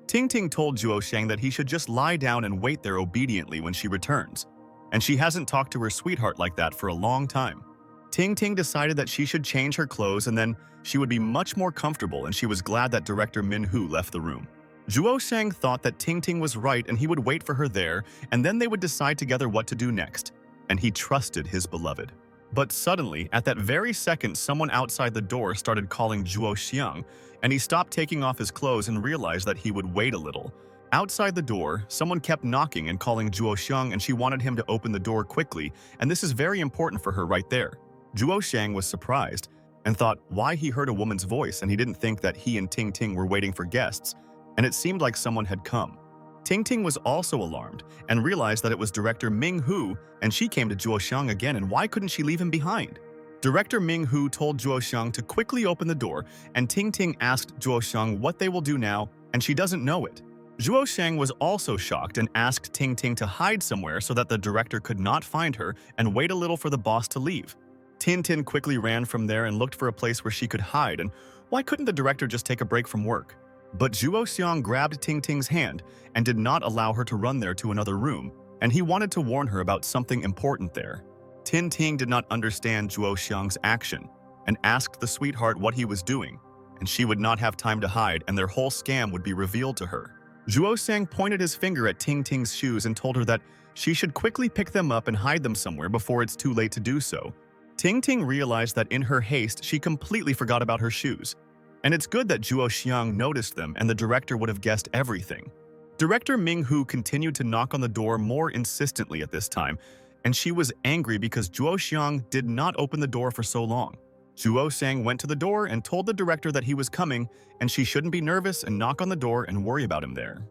Ting Ting told Zhuo Xiang that he should just lie down and wait there obediently when she returns, and she hasn't talked to her sweetheart like that for a long time. Ting Ting decided that she should change her clothes and then she would be much more comfortable, and she was glad that director Min Hu left the room. Zhuo Xiang thought that Ting Ting was right and he would wait for her there, and then they would decide together what to do next, and he trusted his beloved. But suddenly, at that very second, someone outside the door started calling Zhuo Xiang, and he stopped taking off his clothes and realized that he would wait a little. Outside the door, someone kept knocking and calling Zhuo Xiang, and she wanted him to open the door quickly, and this is very important for her right there. Zhuo Xiang was surprised and thought why he heard a woman's voice, and he didn't think that he and Ting Ting were waiting for guests, and it seemed like someone had come. Ting Ting was also alarmed and realized that it was director Ming Hu, and she came to Zhuo Xiang again, and why couldn't she leave him behind? Director Ming Hu told Zhuo Xiang to quickly open the door, and Ting Ting asked Zhuo Xiang what they will do now, and she doesn't know it. Zhuo Xiang was also shocked and asked Ting Ting to hide somewhere so that the director could not find her and wait a little for the boss to leave. Ting Ting quickly ran from there and looked for a place where she could hide, and why couldn't the director just take a break from work? But Zhuo Xiang grabbed Ting Ting's hand and did not allow her to run there to another room, and he wanted to warn her about something important there. Ting Ting did not understand Zhuo Xiang's action, and asked the sweetheart what he was doing, and she would not have time to hide and their whole scam would be revealed to her. Zhuo Sang pointed his finger at Ting Ting's shoes and told her that she should quickly pick them up and hide them somewhere before it's too late to do so. Ting Ting realized that in her haste, she completely forgot about her shoes. And it's good that Zhuo Xiang noticed them and the director would have guessed everything. Director Ming Hu continued to knock on the door more insistently at this time, and she was angry because Zhuo Xiang did not open the door for so long. Zhuo Sang went to the door and told the director that he was coming and she shouldn't be nervous and knock on the door and worry about him there.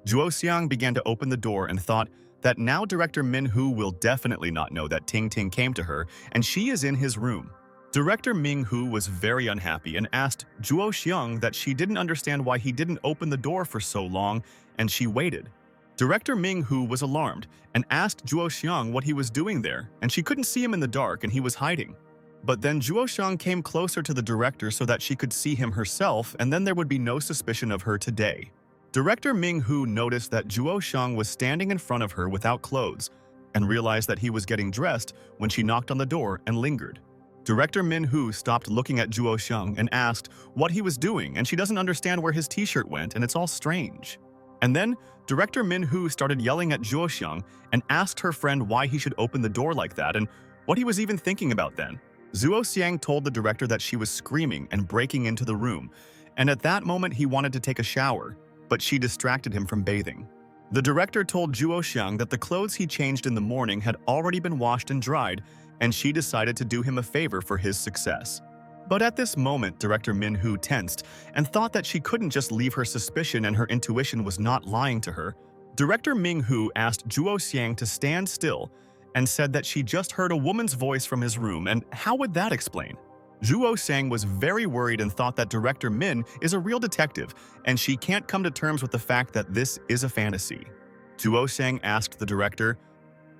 Zhuo Xiang began to open the door and thought that now Director Min Hu will definitely not know that Ting Ting came to her and she is in his room. Director Ming Hu was very unhappy and asked Zhuo Xiang that she didn't understand why he didn't open the door for so long and she waited. Director Ming Hu was alarmed and asked Zhuo Xiang what he was doing there and she couldn't see him in the dark and he was hiding. But then Zhuo Xiang came closer to the director so that she could see him herself and then there would be no suspicion of her today. Director Ming Hu noticed that Zhuo Xiang was standing in front of her without clothes and realized that he was getting dressed when she knocked on the door and lingered. Director Min Hu stopped looking at Zhuo Xiang and asked what he was doing and she doesn't understand where his t-shirt went and it's all strange. And then Director Min Hu started yelling at Zhuo Xiang and asked her friend why he should open the door like that and what he was even thinking about then. Zhuo Xiang told the director that she was screaming and breaking into the room, and at that moment he wanted to take a shower, but she distracted him from bathing. The director told Zhuo Xiang that the clothes he changed in the morning had already been washed and dried, and she decided to do him a favor for his success. But at this moment, Director Min Hu tensed and thought that she couldn't just leave her suspicion and her intuition was not lying to her. Director Ming Hu asked Zhuo Xiang to stand still and said that she just heard a woman's voice from his room, and how would that explain? Zhuo Sang was very worried and thought that Director Min is a real detective, and she can't come to terms with the fact that this is a fantasy. Zhuo Sang asked the director,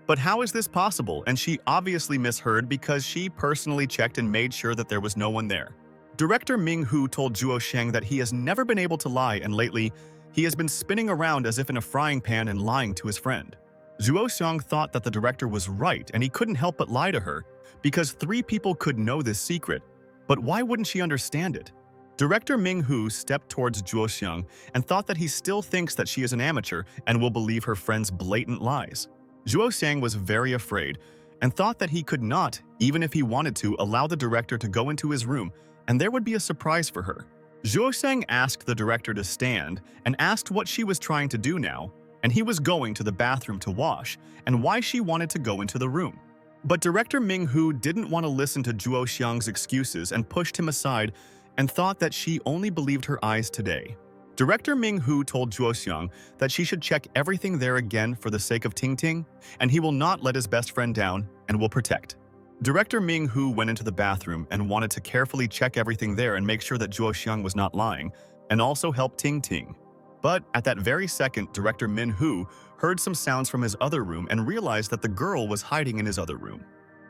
"But how is this possible?" And she obviously misheard because she personally checked and made sure that there was no one there. Director Ming Hu told Zhuo Sheng that he has never been able to lie and lately, he has been spinning around as if in a frying pan and lying to his friend. Zhuo Xiang thought that the director was right and he couldn't help but lie to her because 3 people could know this secret, but why wouldn't she understand it? Director Ming Hu stepped towards Zhuo Xiang and thought that he still thinks that she is an amateur and will believe her friend's blatant lies. Zhuo Xiang was very afraid and thought that he could not, even if he wanted to, allow the director to go into his room and there would be a surprise for her. Zhuo Xiang asked the director to stand and asked what she was trying to do now, and he was going to the bathroom to wash, and why she wanted to go into the room. But Director Ming Hu didn't want to listen to Zhuo Xiang's excuses and pushed him aside and thought that she only believed her eyes today. Director Ming Hu told Zhuo Xiang that she should check everything there again for the sake of Ting Ting, and he will not let his best friend down and will protect. Director Ming Hu went into the bathroom and wanted to carefully check everything there and make sure that Zhuo Xiang was not lying, and also help Ting Ting. But at that very second, Director Min Hu heard some sounds from his other room and realized that the girl was hiding in his other room.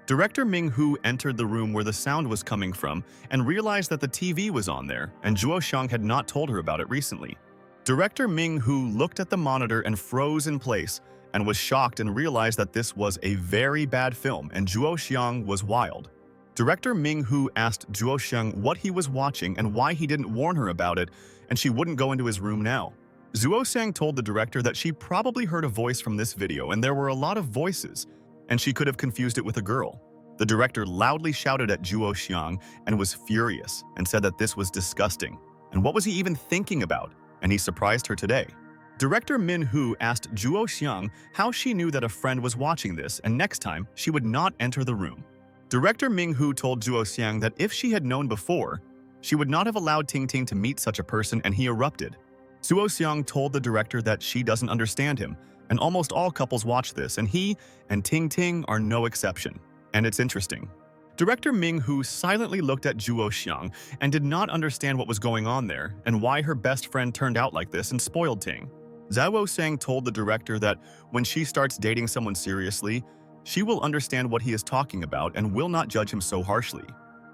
Director Ming Hu entered the room where the sound was coming from and realized that the TV was on there, and Zhuo Xiang had not told her about it recently. Director Ming Hu looked at the monitor and froze in place and was shocked and realized that this was a very bad film and Zhuo Xiang was wild. Director Ming Hu asked Zhuo Xiang what he was watching and why he didn't warn her about it, and she wouldn't go into his room now. Zhuo Xiang told the director that she probably heard a voice from this video and there were a lot of voices, and she could have confused it with a girl. The director loudly shouted at Zhuo Xiang and was furious and said that this was disgusting. And what was he even thinking about? And he surprised her today. Director Min Hu asked Zhuo Xiang how she knew that a friend was watching this and next time she would not enter the room. Director Ming Hu told Zhuo Xiang that if she had known before, she would not have allowed Ting Ting to meet such a person, and he erupted. Zhuo Xiang told the director that she doesn't understand him, and almost all couples watch this, and he and Ting Ting are no exception. And it's interesting. Director Ming Hu silently looked at Zhuo Xiang and did not understand what was going on there and why her best friend turned out like this and spoiled Ting. Zhuo Xiang told the director that when she starts dating someone seriously, she will understand what he is talking about and will not judge him so harshly.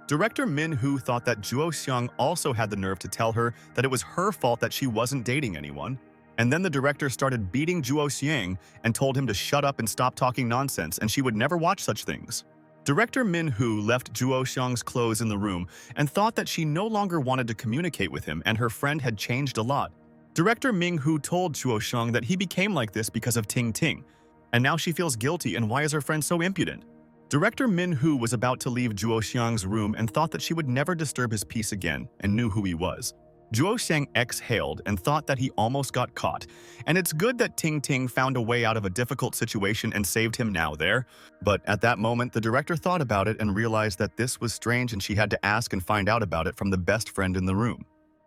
Director Min Hu thought that Zhuo Xiang also had the nerve to tell her that it was her fault that she wasn't dating anyone. And then the director started beating Zhuo Xiang and told him to shut up and stop talking nonsense and she would never watch such things. Director Min-hoo left Juo Xiang's clothes in the room and thought that she no longer wanted to communicate with him and her friend had changed a lot. Director Ming-hoo told Juo Xiang that he became like this because of Ting Ting, and now she feels guilty and why is her friend so impudent? Director Min-hoo was about to leave Juo Xiang's room and thought that she would never disturb his peace again and knew who he was. Juo Xiang exhaled and thought that he almost got caught, and it's good that Ting Ting found a way out of a difficult situation and saved him now there. But at that moment, the director thought about it and realized that this was strange and she had to ask and find out about it from the best friend in the room.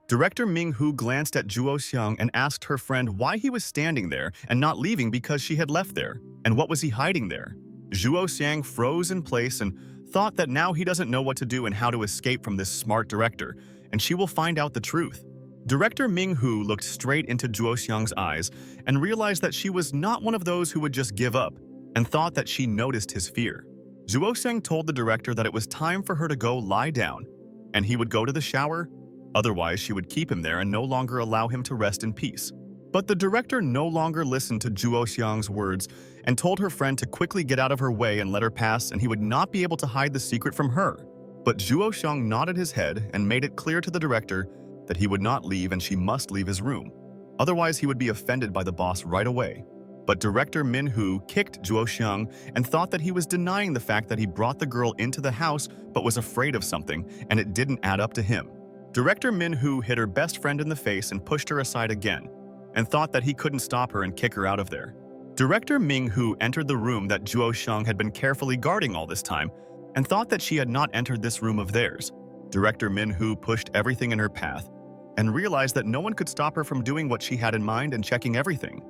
Director Ming-hoo glanced at Juo Xiang and asked her friend why he was standing there and not leaving because she had left there, and what was he hiding there. Juo Xiang froze in place and thought that now he doesn't know what to do and how to escape from this smart director, and she will find out the truth. Director Ming-hoo looked straight into Juo Xiang's eyes and realized that she was not one of those who would just give up, and thought that she noticed his fear. Juo Xiang told the director that it was time for her to go lie down, and he would go to the shower. Otherwise, she would keep him there and no longer allow him to rest in peace. But the director no longer listened to Juo Xiang's words and told her friend to quickly get out of her way and let her pass, and he would not be able to hide the secret from her. But Juo Xiang nodded his head and made it clear to the director that he would not leave and she must leave his room. Otherwise, he would be offended by the boss right away. But Director Min-hoo kicked Juo Xiang and thought that he was denying the fact that he brought the girl into the house but was afraid of something, and it didn't add up to him. Director Min-hoo hit her best friend in the face and pushed her aside again, and thought that he couldn't stop her and kick her out of there. Director Ming-hoo entered the room that Juo Xiang had been carefully guarding all this time, and thought that she had not entered this room of theirs. Director Min-hoo pushed everything in her path, and realized that no one could stop her from doing what she had in mind and checking everything.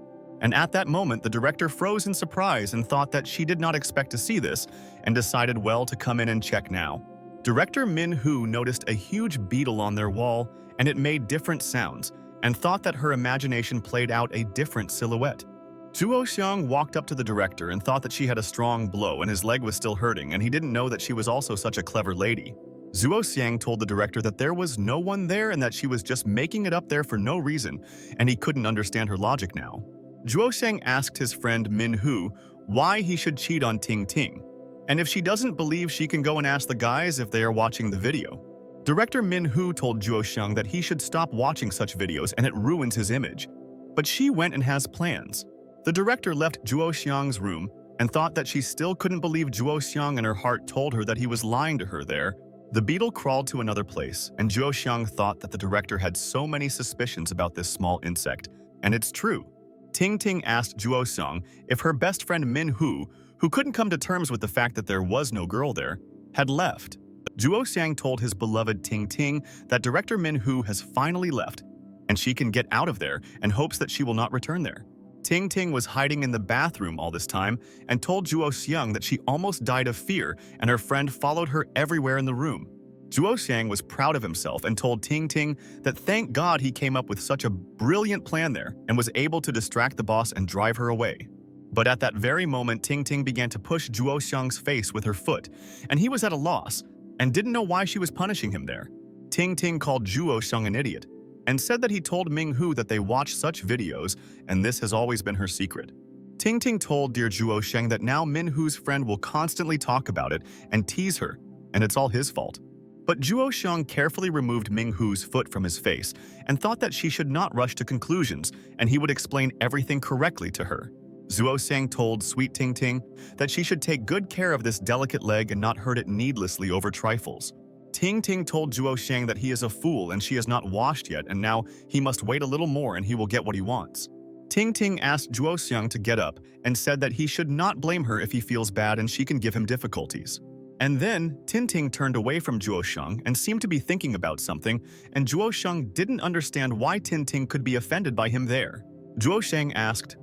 And at that moment, the director froze in surprise and thought that she did not expect to see this, and decided well to come in and check now. Director Min-hoo noticed a huge beetle on their wall, and it made different sounds, and thought that her imagination played out a different silhouette. Juo Xiang walked up to the director and thought that she had a strong blow and his leg was still hurting, and he didn't know that she was also such a clever lady. Juo Xiang told the director that there was no one there and that she was just making it up there for no reason, and he couldn't understand her logic now. Juo Xiang asked his friend Min-hoo why he should cheat on Ting Ting, and if she doesn't believe, she can go and ask the guys if they are watching the video. Director Min-hoo told Juo Xiang that he should stop watching such videos and it ruins his image. But she went and has plans. The director left Juo Xiang's room and thought that she still couldn't believe Juo Xiang, and her heart told her that he was lying to her there. The beetle crawled to another place, and Juo Xiang thought that the director had so many suspicions about this small insect. And it's true. Ting Ting asked Juo Xiang if her best friend Min-hoo, who couldn't come to terms with the fact that there was no girl there, had left. Juo Xiang told his beloved Ting Ting that Director Min-hoo has finally left, and she can get out of there, and hopes that she will not return there. Ting Ting was hiding in the bathroom all this time and told Juo Xiang that she almost died of fear, and her friend followed her everywhere in the room. Juo Xiang was proud of himself and told Ting Ting that thank God he came up with such a brilliant plan there and was able to distract the boss and drive her away. But at that very moment, Ting Ting began to push Juo Xiang's face with her foot, and he was at a loss and didn't know why she was punishing him there. Ting Ting called Juo Xiang an idiot and said that he told Ming-hoo that they watch such videos, and this has always been her secret. Ting Ting told dear Juo Xiang that now Min-hoo's friend will constantly talk about it and tease her, and it's all his fault. But Juo Xiang carefully removed Ming-hoo's foot from his face and thought that she should not rush to conclusions, and he would explain everything correctly to her. Juo Xiang told sweet Ting Ting that she should take good care of this delicate leg and not hurt it needlessly over trifles. Ting Ting told Juo Xiang that he is a fool and she is not washed yet, and now he must wait a little more and he will get what he wants. Ting Ting asked Juo Xiang to get up and said that he should not blame her if he feels bad and she can give him difficulties. And then Ting Ting turned away from Juo Xiang and seemed to be thinking about something, and Juo Xiang didn't understand why Ting Ting could be offended by him there. Juo Xiang asked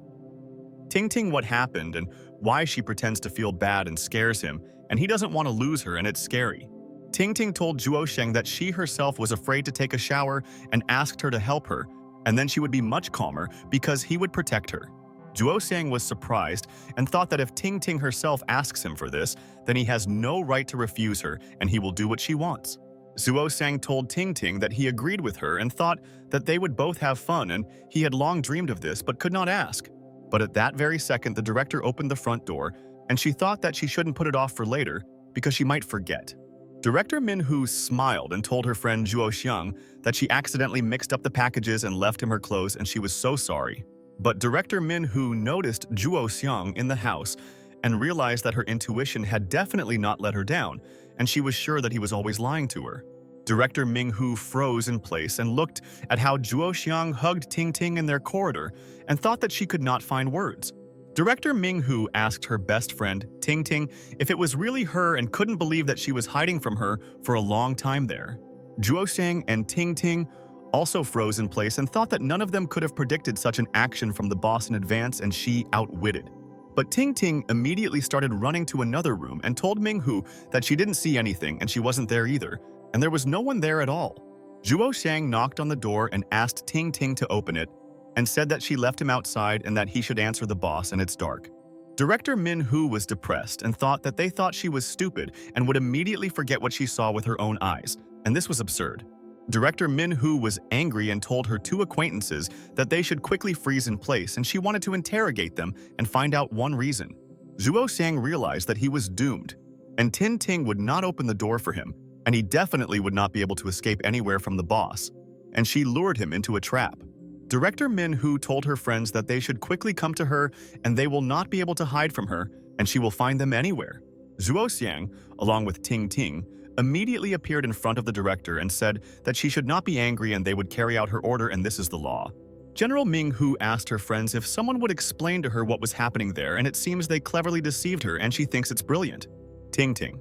Ting Ting what happened and why she pretends to feel bad and scares him, and he doesn't want to lose her and it's scary. Ting Ting told Juo Xiang that she herself was afraid to take a shower and asked her to help her, and then she would be much calmer because he would protect her. Juo Xiang was surprised and thought that if Ting Ting herself asks him for this, then he has no right to refuse her and he will do what she wants. Juo Xiang told Ting Ting that he agreed with her and thought that they would both have fun, and he had long dreamed of this but could not ask. But at that very second, the director opened the front door, and she thought that she shouldn't put it off for later because she might forget. Director Min-hoo smiled and told her friend Zhuo Xiang that she accidentally mixed up the packages and left him her clothes and she was so sorry. But Director Min-hoo noticed Zhuo Xiang in the house and realized that her intuition had definitely not let her down, and she was sure that he was always lying to her. Director Ming-hoo froze in place and looked at how Zhuo Xiang hugged Ting-Ting in their corridor and thought that she could not find words. Director Ming-hoo asked her best friend, Ting-Ting, if it was really her and couldn't believe that she was hiding from her for a long time there. Zhuo Xiang and Ting-Ting also froze in place and thought that none of them could have predicted such an action from the boss in advance, and she outwitted. But Ting-Ting immediately started running to another room and told Ming-hoo that she didn't see anything and she wasn't there either, and there was no one there at all. Zhuo Xiang knocked on the door and asked Ting-Ting to open it, and said that she left him outside and that he should answer the boss and it's dark. Director Min-hoo was depressed and thought that they thought she was stupid and would immediately forget what she saw with her own eyes, and this was absurd. Director Min-hoo was angry and told her two acquaintances that they should quickly freeze in place, and she wanted to interrogate them and find out one reason. Zhuo Xiang realized that he was doomed, and Ting-Ting would not open the door for him, and he definitely would not be able to escape anywhere from the boss, and she lured him into a trap. Director Min-hoo told her friends that they should quickly come to her and they will not be able to hide from her and she will find them anywhere. Zhuo Xiang, along with Ting-Ting, immediately appeared in front of the director and said that she should not be angry and they would carry out her order and this is the law. General Ming-hoo asked her friends if someone would explain to her what was happening there, and it seems they cleverly deceived her and she thinks it's brilliant. Ting-Ting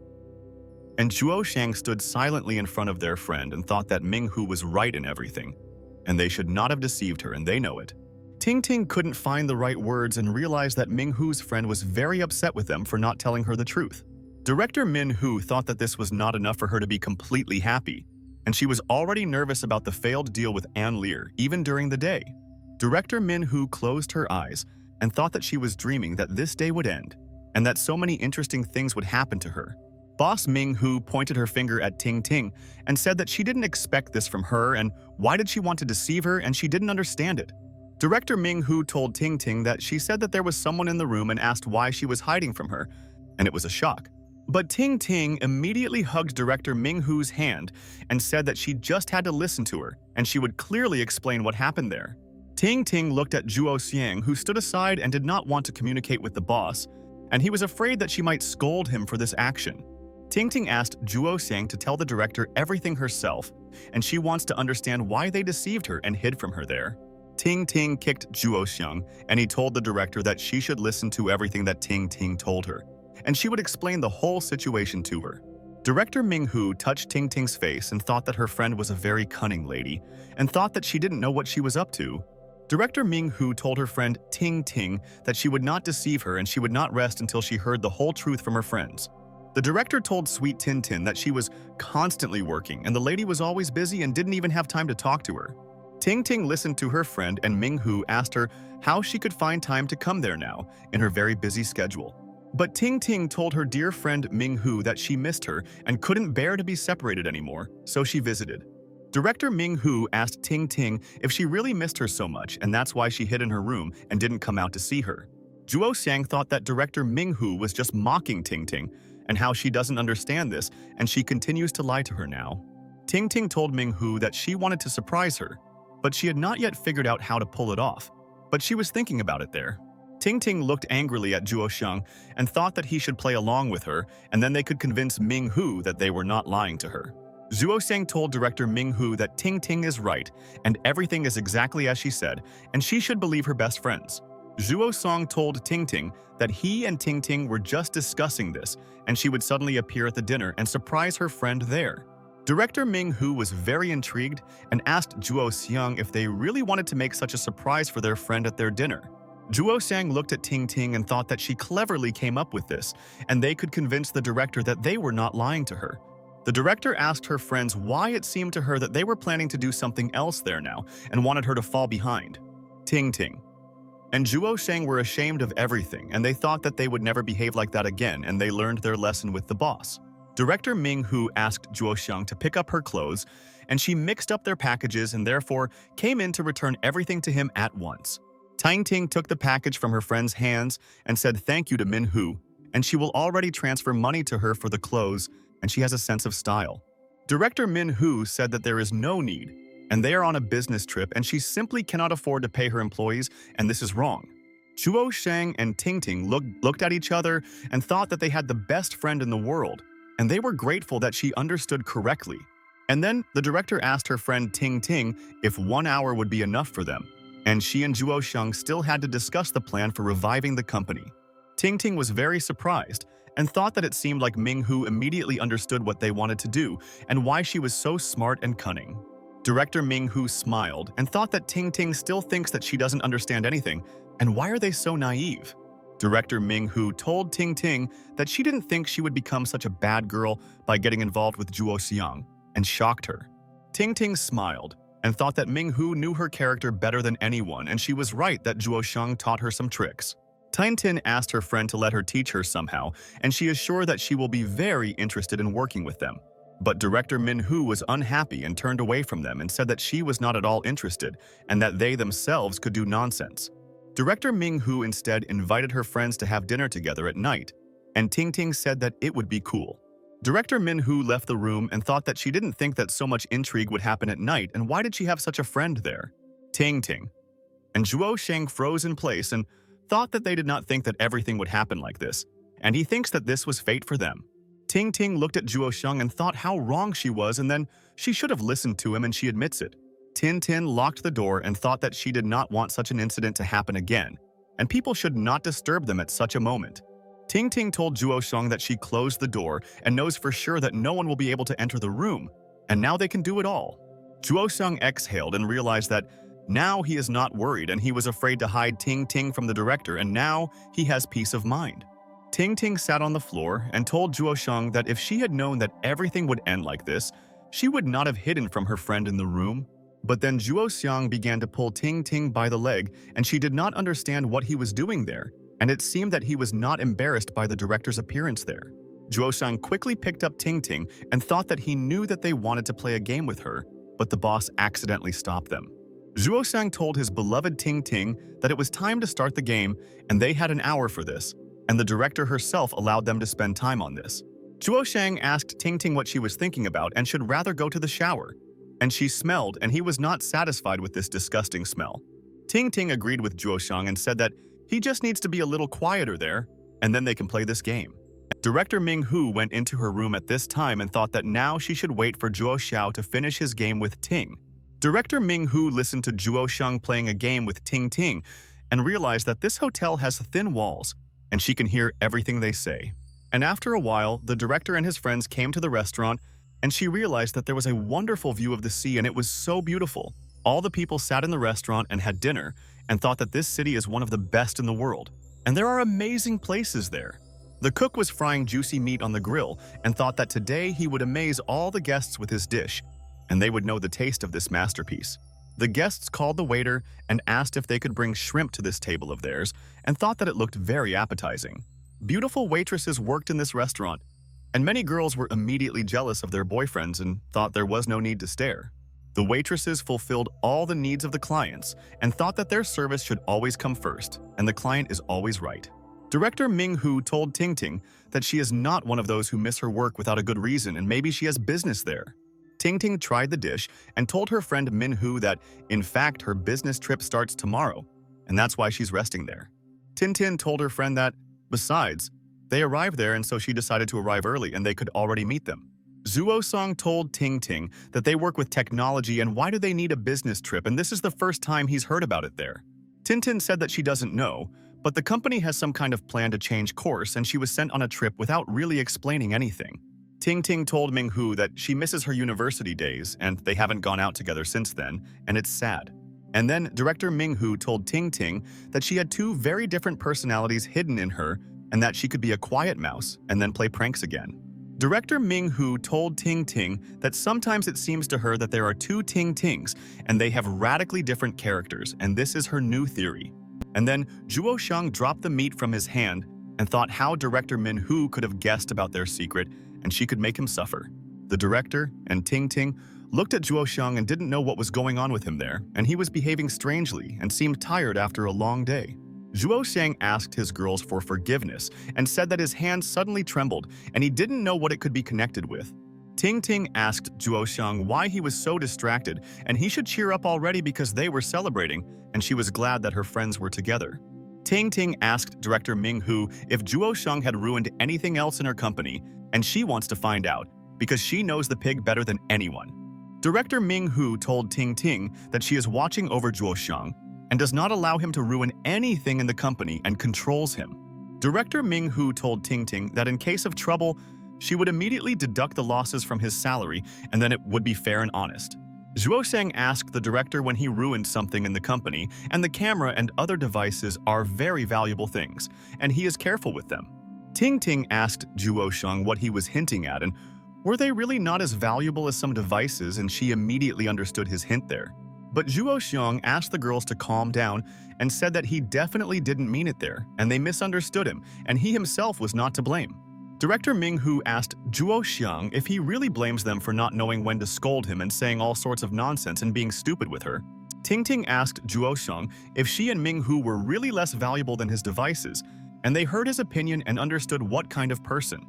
and Zhuo Xiang stood silently in front of their friend and thought that Ming-hoo was right in everything, and they should not have deceived her, and they know it. Ting-Ting couldn't find the right words and realized that Ming-hoo's friend was very upset with them for not telling her the truth. Director Min-hoo thought that this was not enough for her to be completely happy, and she was already nervous about the failed deal with Ann Lear, even during the day. Director Min-hoo closed her eyes and thought that she was dreaming that this day would end, and that so many interesting things would happen to her. Boss Ming-hoo pointed her finger at Ting-Ting and said that she didn't expect this from her and why did she want to deceive her, and she didn't understand it. Director Ming-hoo told Ting-Ting that she said that there was someone in the room and asked why she was hiding from her, and it was a shock. But Ting-Ting immediately hugged Director Ming-hoo's hand and said that she just had to listen to her and she would clearly explain what happened there. Ting-Ting looked at Zhuo Xiang, who stood aside and did not want to communicate with the boss, and he was afraid that she might scold him for this action. Ting-Ting asked Zhuo Xiang to tell the director everything herself, and she wants to understand why they deceived her and hid from her there. Ting-Ting kicked Zhuo Xiang, and he told the director that she should listen to everything that Ting-Ting told her, and she would explain the whole situation to her. Director Ming-hoo touched Ting-Ting's face and thought that her friend was a very cunning lady, and thought that she didn't know what she was up to. Director Ming-hoo told her friend Ting-Ting that she would not deceive her and she would not rest until she heard the whole truth from her friends. The director told Sweet Tin-Tin that she was constantly working and the lady was always busy and didn't even have time to talk to her. Ting-Ting listened to her friend and Ming-hoo asked her how she could find time to come there now in her very busy schedule. But Ting-Ting told her dear friend Ming-hoo that she missed her and couldn't bear to be separated anymore, so she visited. Director Ming-hoo asked Ting-Ting if she really missed her so much and that's why she hid in her room and didn't come out to see her. Zhuo Xiang thought that Director Ming-hoo was just mocking Ting-Ting and how she doesn't understand this and she continues to lie to her now. Ting-Ting told Ming-hoo that she wanted to surprise her, but she had not yet figured out how to pull it off. But she was thinking about it there. Ting-Ting looked angrily at Zhuo Xiang and thought that he should play along with her, and then they could convince Ming-hoo that they were not lying to her. Zhuo Xiang told Director Ming-hoo that Ting-Ting is right and everything is exactly as she said, and she should believe her best friends. Zhuo Xiang told Ting-Ting that he and Ting-Ting were just discussing this, and she would suddenly appear at the dinner and surprise her friend there. Director Ming-hoo was very intrigued and asked Zhuo Xiang if they really wanted to make such a surprise for their friend at their dinner. Zhuo Xiang looked at Ting-Ting and thought that she cleverly came up with this, and they could convince the director that they were not lying to her. The director asked her friends why it seemed to her that they were planning to do something else there now and wanted her to fall behind. Ting-Ting and Zhuo Xiang were ashamed of everything, and they thought that they would never behave like that again, and they learned their lesson with the boss. Director Ming-hoo asked Zhuo Xiang to pick up her clothes, and she mixed up their packages and therefore came in to return everything to him at once. Ting-Ting took the package from her friend's hands and said thank you to Min-hoo, and she will already transfer money to her for the clothes, and she has a sense of style. Director Min-hoo said that there is no need, and they are on a business trip and she simply cannot afford to pay her employees, and this is wrong. Chuo Shang and Ting Ting looked at each other and thought that they had the best friend in the world, and they were grateful that she understood correctly. And then the director asked her friend Ting Ting if 1 hour would be enough for them, and she and Chuo Shang still had to discuss the plan for reviving the company. Ting Ting was very surprised and thought that it seemed like Ming-hoo immediately understood what they wanted to do and why she was so smart and cunning. Director Ming-hoo smiled and thought that Ting Ting still thinks that she doesn't understand anything, and why are they so naive? Director Ming-hoo told Ting Ting that she didn't think she would become such a bad girl by getting involved with Chuo Xiang, and shocked her. Ting Ting smiled and thought that Ming-hoo knew her character better than anyone, and she was right that Chuo Xiang taught her some tricks. Tin asked her friend to let her teach her somehow, and she is sure that she will be very interested in working with them. But Director Min-hoo was unhappy and turned away from them and said that she was not at all interested and that they themselves could do nonsense. Director Ming-hoo instead invited her friends to have dinner together at night, and Ting Ting said that it would be cool. Director Min-hoo left the room and thought that she didn't think that so much intrigue would happen at night, and why did she have such a friend there? Ting Ting. And Chuo Shang froze in place and thought that they did not think that everything would happen like this, and he thinks that this was fate for them. Ting Ting looked at Chuo Shang and thought how wrong she was, and then she should have listened to him, and she admits it. Tin locked the door and thought that she did not want such an incident to happen again, and people should not disturb them at such a moment. Ting Ting told Chuo Shang that she closed the door and knows for sure that no one will be able to enter the room, and now they can do it all. Chuo Shang exhaled and realized that now he is not worried, and he was afraid to hide Ting Ting from the director, and now he has peace of mind. Ting Ting sat on the floor and told Chuo Shang that if she had known that everything would end like this, she would not have hidden from her friend in the room. But then Chuo Xiang began to pull Ting Ting by the leg, and she did not understand what he was doing there, and it seemed that he was not embarrassed by the director's appearance there. Chuo Xiang quickly picked up Ting Ting and thought that he knew that they wanted to play a game with her, but the boss accidentally stopped them. Chuo Xiang told his beloved Ting Ting that it was time to start the game, and they had an hour for this, and the director herself allowed them to spend time on this. Chuo Xiang asked Ting Ting what she was thinking about and should rather go to the shower, and she smelled, and he was not satisfied with this disgusting smell. Ting Ting agreed with Chuo Xiang and said that he just needs to be a little quieter there, and then they can play this game. Director Ming-hoo went into her room at this time and thought that now she should wait for Chuo Xiao to finish his game with Ting. Director Ming-hoo listened to Chuo Xiang playing a game with Ting Ting and realized that this hotel has thin walls, and she can hear everything they say. And after a while, the director and his friends came to the restaurant, and she realized that there was a wonderful view of the sea, and it was so beautiful. All the people sat in the restaurant and had dinner and thought that this city is one of the best in the world, and there are amazing places there. The cook was frying juicy meat on the grill and thought that today he would amaze all the guests with his dish, and they would know the taste of this masterpiece. The guests called the waiter and asked if they could bring shrimp to this table of theirs, and thought that it looked very appetizing. Beautiful waitresses worked in this restaurant, and many girls were immediately jealous of their boyfriends and thought there was no need to stare. The waitresses fulfilled all the needs of the clients and thought that their service should always come first, and the client is always right. Director Ming-hoo told Ting Ting that she is not one of those who miss her work without a good reason, and maybe she has business there. Ting Ting tried the dish and told her friend Min-hoo that, in fact, her business trip starts tomorrow, and that's why she's resting there. Tin told her friend that, besides, they arrived there, and so she decided to arrive early and they could already meet them. Chuo Song told Ting Ting that they work with technology and why do they need a business trip, and this is the first time he's heard about it there. Tin said that she doesn't know, but the company has some kind of plan to change course, and she was sent on a trip without really explaining anything. Ting told Ming-hoo that she misses her university days, and they haven't gone out together since then, and it's sad. And then Director Ming-hoo told Ting that she had two very different personalities hidden in her, and that she could be a quiet mouse and then play pranks again. Director Ming-hoo told Ting that sometimes it seems to her that there are two Tings, and they have radically different characters, and this is her new theory. And then Chuo Xiang dropped the meat from his hand and thought how Director Min-hoo could have guessed about their secret, and she could make him suffer. The director and Ting looked at Chuo Xiang and didn't know what was going on with him there, and he was behaving strangely and seemed tired after a long day. Zhuo Shang asked his girls for forgiveness and said that his hands suddenly trembled and he didn't know what it could be connected with. Ting Ting asked Zhuo Shang why he was so distracted and he should cheer up already because they were celebrating, and she was glad that her friends were together. Ting Ting asked director Ming Hu if Zhuo Shang had ruined anything else in her company, and she wants to find out because she knows the pig better than anyone. Director Ming Hu told Ting Ting that she is watching over Zhuo Shang and does not allow him to ruin anything in the company and controls him. Director Ming Hu told Ting Ting that in case of trouble, she would immediately deduct the losses from his salary and then it would be fair and honest. Zhuo Shang asked the director when he ruined something in the company, and the camera and other devices are very valuable things, and he is careful with them. Ting Ting asked Zhuo Shang what he was hinting at and were they really not as valuable as some devices, and she immediately understood his hint there. But Zhuo Shang asked the girls to calm down and said that he definitely didn't mean it there, and they misunderstood him, and he himself was not to blame. Director Ming Hu asked Zhuo Xiang if he really blames them for not knowing when to scold him and saying all sorts of nonsense and being stupid with her. Ting Ting asked Zhuo Xiang if she and Ming Hu were really less valuable than his devices, and they heard his opinion and understood what kind of person.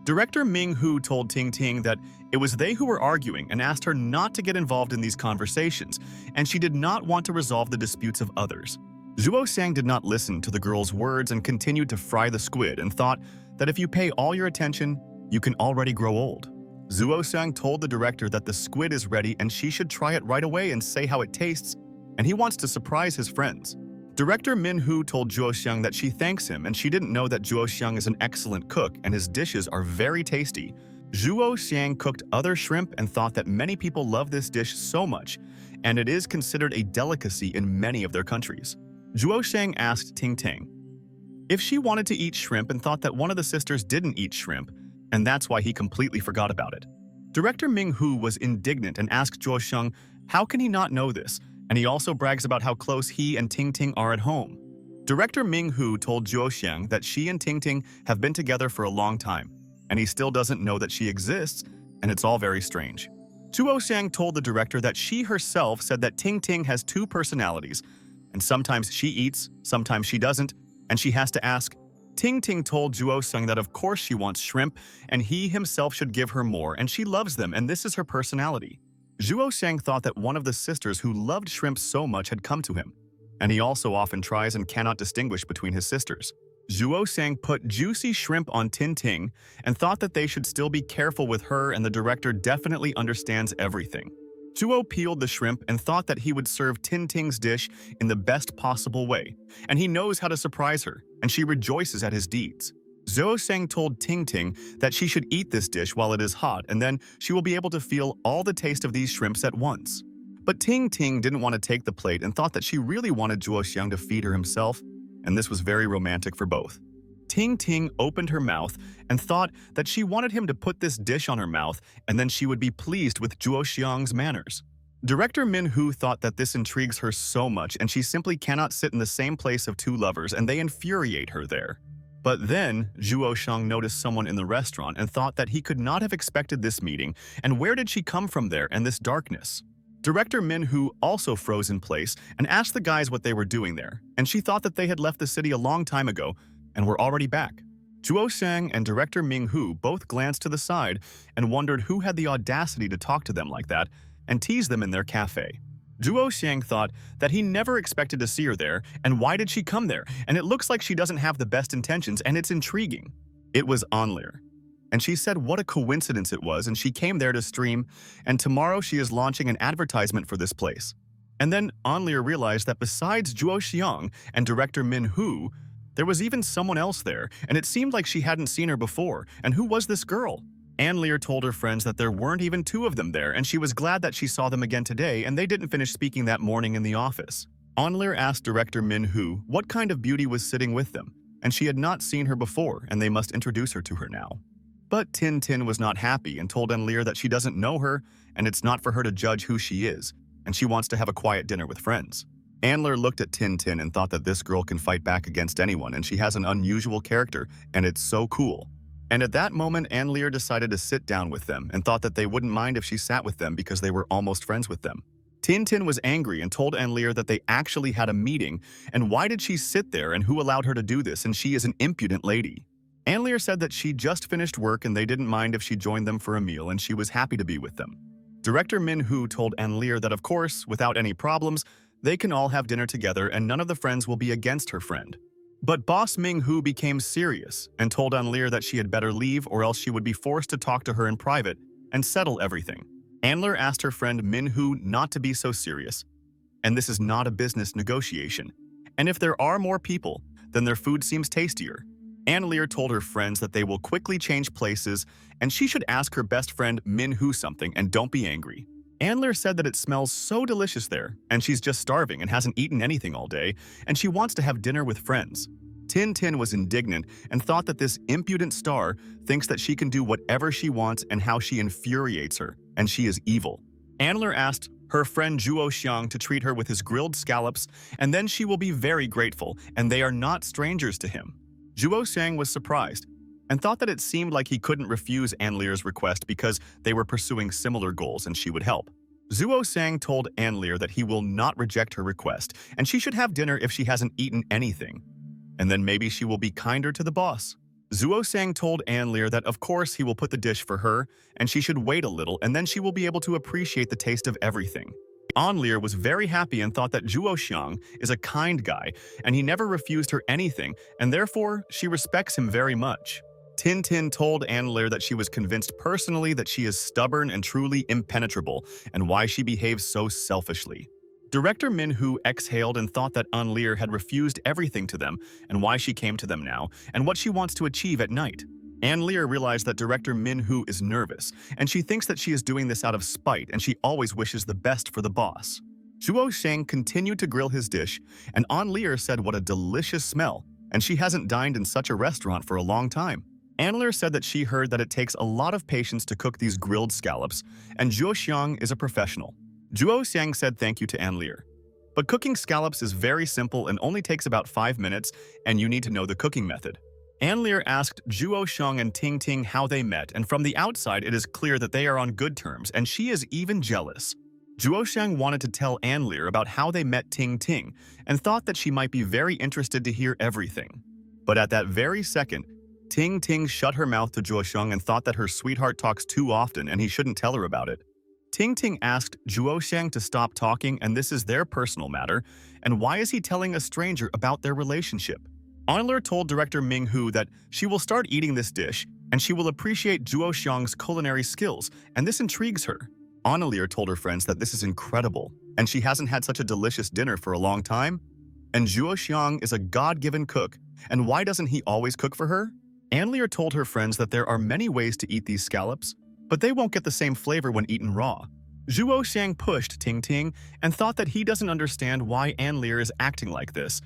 Director Ming Hu told Ting Ting that it was they who were arguing and asked her not to get involved in these conversations, and she did not want to resolve the disputes of others. Zhuo Xiang did not listen to the girl's words and continued to fry the squid and thought that if you pay all your attention, you can already grow old. Zhuo Xiang told the director that the squid is ready and she should try it right away and say how it tastes, and he wants to surprise his friends. Director Min Hu told Zhuo Xiang that she thanks him and she didn't know that Zhuo Xiang is an excellent cook and his dishes are very tasty. Zhuo Xiang cooked other shrimp and thought that many people love this dish so much, and it is considered a delicacy in many of their countries. Zhuo Xiang asked Ting Ting if she wanted to eat shrimp and thought that one of the sisters didn't eat shrimp, and that's why he completely forgot about it. Director Ming Hu was indignant and asked Zhuo Xiang how can he not know this, and he also brags about how close he and Ting Ting are at home. Director Ming Hu told Zhuo Xiang that she and Ting Ting have been together for a long time, and he still doesn't know that she exists, and it's all very strange. Zhuo Xiang told the director that she herself said that Ting Ting has two personalities, and sometimes she eats, sometimes she doesn't, and she has to ask. Ting Ting told Zhuo Xiang that of course she wants shrimp, and he himself should give her more, and she loves them, and this is her personality. Zhuo Xiang thought that one of the sisters who loved shrimp so much had come to him, and he also often tries and cannot distinguish between his sisters. Zhuo Xiang put juicy shrimp on Ting Ting and thought that they should still be careful with her, and the director definitely understands everything. Zhuo peeled the shrimp and thought that he would serve Ting Ting's dish in the best possible way, and he knows how to surprise her, and she rejoices at his deeds. Zhuo Xiang told Ting Ting that she should eat this dish while it is hot, and then she will be able to feel all the taste of these shrimps at once. But Ting Ting didn't want to take the plate and thought that she really wanted Zhuo Xiang to feed her himself, and this was very romantic for both. Ting Ting opened her mouth and thought that she wanted him to put this dish on her mouth, and then she would be pleased with Zhuo Xiang's manners. Director Min Hu thought that this intrigues her so much, and she simply cannot sit in the same place of two lovers, and they infuriate her there. But then, Zhuo Xiang noticed someone in the restaurant and thought that he could not have expected this meeting, and where did she come from there in this darkness? Director Min Hu also froze in place and asked the guys what they were doing there, and she thought that they had left the city a long time ago and were already back. Zhuo Xiang and Director Ming Hu both glanced to the side and wondered who had the audacity to talk to them like that and tease them in their cafe. Zhuo Xiang thought that he never expected to see her there, and why did she come there? And it looks like she doesn't have the best intentions, and it's intriguing. It was Anlir. And she said what a coincidence it was, and she came there to stream, and tomorrow she is launching an advertisement for this place. And then Anlir realized that besides Zhuo Xiang and Director Min Hu, there was even someone else there, and it seemed like she hadn't seen her before. And who was this girl? Anlir told her friends that there weren't even two of them there, and she was glad that she saw them again today, and they didn't finish speaking that morning in the office. Anlir asked Director Min Hu what kind of beauty was sitting with them, and she had not seen her before, and they must introduce her to her now. But Tin Tin was not happy and told Anlir that she doesn't know her, and it's not for her to judge who she is, and she wants to have a quiet dinner with friends. Anlir looked at Tin Tin and thought that this girl can fight back against anyone, and she has an unusual character, and it's so cool. And at that moment, Anlir decided to sit down with them and thought that they wouldn't mind if she sat with them because they were almost friends with them. Tin was angry and told Anlir that they actually had a meeting, and why did she sit there and who allowed her to do this, and she is an impudent lady. Anlir said that she just finished work and they didn't mind if she joined them for a meal and she was happy to be with them. Director Min-hoo told Anlir that of course, without any problems, they can all have dinner together and none of the friends will be against her friend. But boss Ming-hoo became serious and told Anlir that she had better leave or else she would be forced to talk to her in private and settle everything. Anlir asked her friend Min-hoo not to be so serious, and this is not a business negotiation. And if there are more people, then their food seems tastier. Anlir told her friends that they will quickly change places and she should ask her best friend Min-hoo something and don't be angry. Anlir said that it smells so delicious there and she's just starving and hasn't eaten anything all day and she wants to have dinner with friends. Tin was indignant and thought that this impudent star thinks that she can do whatever she wants and how she infuriates her, and she is evil. Anlir asked her friend Zhuo Xiang to treat her with his grilled scallops and then she will be very grateful and they are not strangers to him. Zhuo Xiang was surprised and thought that it seemed like he couldn't refuse Anlir's request because they were pursuing similar goals and she would help. Zhuo Xiang told Anlir that he will not reject her request and she should have dinner if she hasn't eaten anything. And then maybe she will be kinder to the boss. Zhuo Xiang told Anlir that of course he will put the dish for her and she should wait a little and then she will be able to appreciate the taste of everything. Anlir was very happy and thought that Zhuo Xiang is a kind guy and he never refused her anything and therefore she respects him very much. Tin told Anlir that she was convinced personally that she is stubborn and truly impenetrable and why she behaves so selfishly. Director Min-hoo exhaled and thought that Anlir had refused everything to them and why she came to them now and what she wants to achieve at night. Anlir realized that Director Min-hoo is nervous and she thinks that she is doing this out of spite and she always wishes the best for the boss. Zhuo Xiang continued to grill his dish and Anlir said what a delicious smell and she hasn't dined in such a restaurant for a long time. Anlir said that she heard that it takes a lot of patience to cook these grilled scallops and Zhuo Xiang is a professional. Zhuo Xiang said thank you to Anlir. But cooking scallops is very simple and only takes about 5 minutes, and you need to know the cooking method. Anlir asked Zhuo Xiang and Ting how they met, and from the outside it is clear that they are on good terms, and she is even jealous. Zhuo Xiang wanted to tell Anlir about how they met Ting and thought that she might be very interested to hear everything. But at that very second, Ting shut her mouth to Zhuo Xiang and thought that her sweetheart talks too often and he shouldn't tell her about it. Ting asked Zhuo Xiang to stop talking and this is their personal matter, and why is he telling a stranger about their relationship? Anlir told Director Ming-hoo that she will start eating this dish and she will appreciate Zhuo Xiang's culinary skills, and this intrigues her. Anlir told her friends that this is incredible and she hasn't had such a delicious dinner for a long time. And Zhuo Xiang is a God-given cook, and why doesn't he always cook for her? Anlir told her friends that there are many ways to eat these scallops, but they won't get the same flavor when eaten raw. Zhuo Xiang pushed Ting and thought that he doesn't understand why Anlir is acting like this,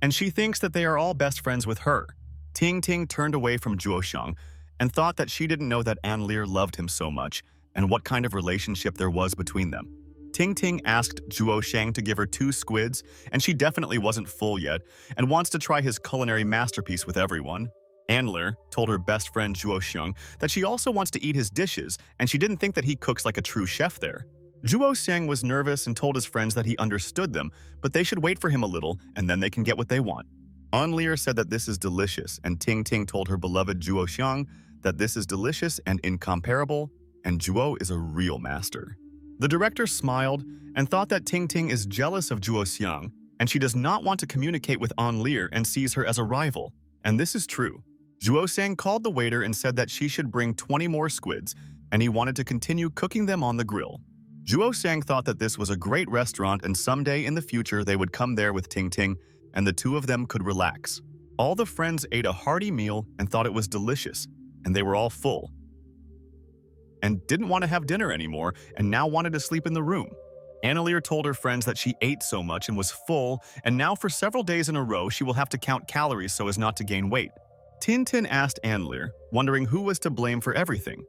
and she thinks that they are all best friends with her. Ting turned away from Zhuo Xiang and thought that she didn't know that Anlir loved him so much and what kind of relationship there was between them. Ting asked Zhuo Xiang to give her 2 squids, and she definitely wasn't full yet and wants to try his culinary masterpiece with everyone. Anlir told her best friend Zhuo Xiang that she also wants to eat his dishes and she didn't think that he cooks like a true chef there. Zhuo Xiang was nervous and told his friends that he understood them, but they should wait for him a little and then they can get what they want. Anlir said that this is delicious and Ting told her beloved Zhuo Xiang that this is delicious and incomparable, and Zhuo is a real master. The director smiled and thought that Ting is jealous of Zhuo Xiang and she does not want to communicate with Anlir and sees her as a rival, and this is true. Zhuo Xiang called the waiter and said that she should bring 20 more squids, and he wanted to continue cooking them on the grill. Zhuo Xiang thought that this was a great restaurant and someday in the future they would come there with Ting and the 2 of them could relax. All the friends ate a hearty meal and thought it was delicious, and they were all full and didn't want to have dinner anymore and now wanted to sleep in the room. Anlir told her friends that she ate so much and was full, and now for several days in a row she will have to count calories so as not to gain weight. Tin asked Anlir, wondering who was to blame for everything.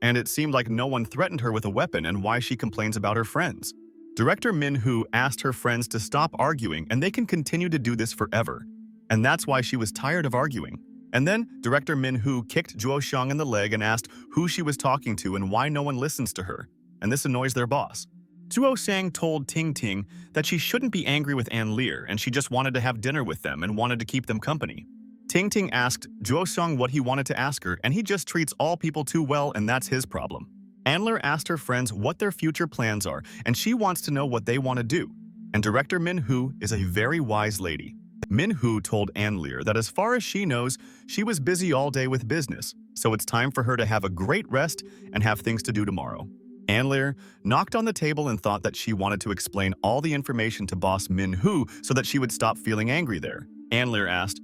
And it seemed like no one threatened her with a weapon and why she complains about her friends. Director Min-hoo asked her friends to stop arguing and they can continue to do this forever. And that's why she was tired of arguing. And then Director Min-hoo kicked Zhuo Xiang in the leg and asked who she was talking to and why no one listens to her. And this annoys their boss. Zuo Sang told Ting Ting that she shouldn't be angry with Ann Lear and she just wanted to have dinner with them and wanted to keep them company. Ting Ting asked Zuo Sang what he wanted to ask her, and he just treats all people too well, and that's his problem. Anler asked her friends what their future plans are, and she wants to know what they want to do. And director Min Hu is a very wise lady. Min Hu told Ann Lear that as far as she knows, she was busy all day with business, so it's time for her to have a great rest and have things to do tomorrow. Ann Lear knocked on the table and thought that she wanted to explain all the information to boss Min Hu so that she would stop feeling angry there. Ann Lear asked,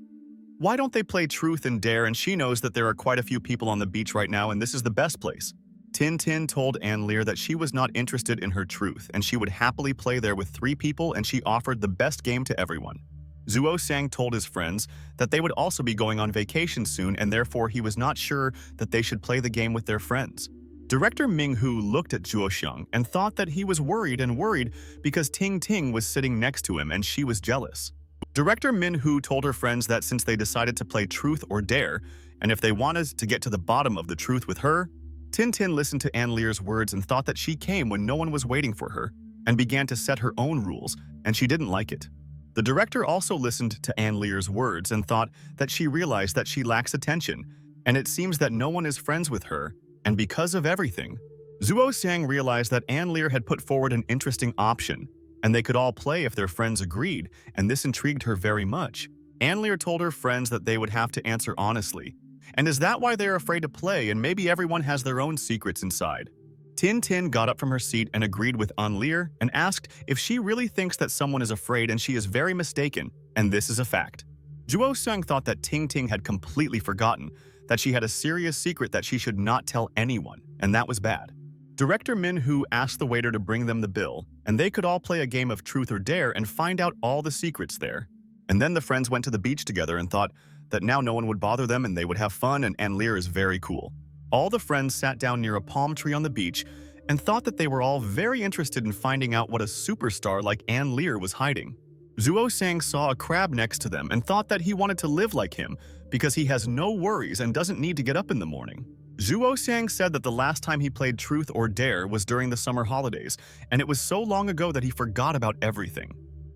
"Why don't they play Truth and Dare?" And she knows that there are quite a few people on the beach right now and this is the best place. Tin Tin told Ann Lear that she was not interested in her truth and she would happily play there with 3 people, and she offered the best game to everyone. Zuo Sang told his friends that they would also be going on vacation soon and therefore he was not sure that they should play the game with their friends. Director Ming Hu looked at Zuo Xiang and thought that he was worried because Ting Ting was sitting next to him and she was jealous. Director Min Hu told her friends that since they decided to play Truth or Dare, and if they wanted to get to the bottom of the truth with her, Tin Tin listened to Ann Lear's words and thought that she came when no one was waiting for her, and began to set her own rules, and she didn't like it. The director also listened to Ann Lear's words and thought that she realized that she lacks attention, and it seems that no one is friends with her, and because of everything. Zuo Xiang realized that Ann Lear had put forward an interesting option, and they could all play if their friends agreed, and this intrigued her very much. Ann Lear told her friends that they would have to answer honestly. And is that why they're afraid to play, and maybe everyone has their own secrets inside? Tin Tin got up from her seat and agreed with Ann Lear and asked if she really thinks that someone is afraid, and she is very mistaken, and this is a fact. Zuo Xiang thought that Ting Ting had completely forgotten that she had a serious secret that she should not tell anyone, and that was bad. Director Min Hu asked the waiter to bring them the bill, and they could all play a game of Truth or Dare and find out all the secrets there. And then the friends went to the beach together and thought that now no one would bother them and they would have fun, and Ann Lear is very cool. All the friends sat down near a palm tree on the beach and thought that they were all very interested in finding out what a superstar like Ann Lear was hiding. Zuo Sang saw a crab next to them and thought that he wanted to live like him because he has no worries and doesn't need to get up in the morning. Zuo Sang said that the last time he played Truth or Dare was during the summer holidays, and it was so long ago that he forgot about everything.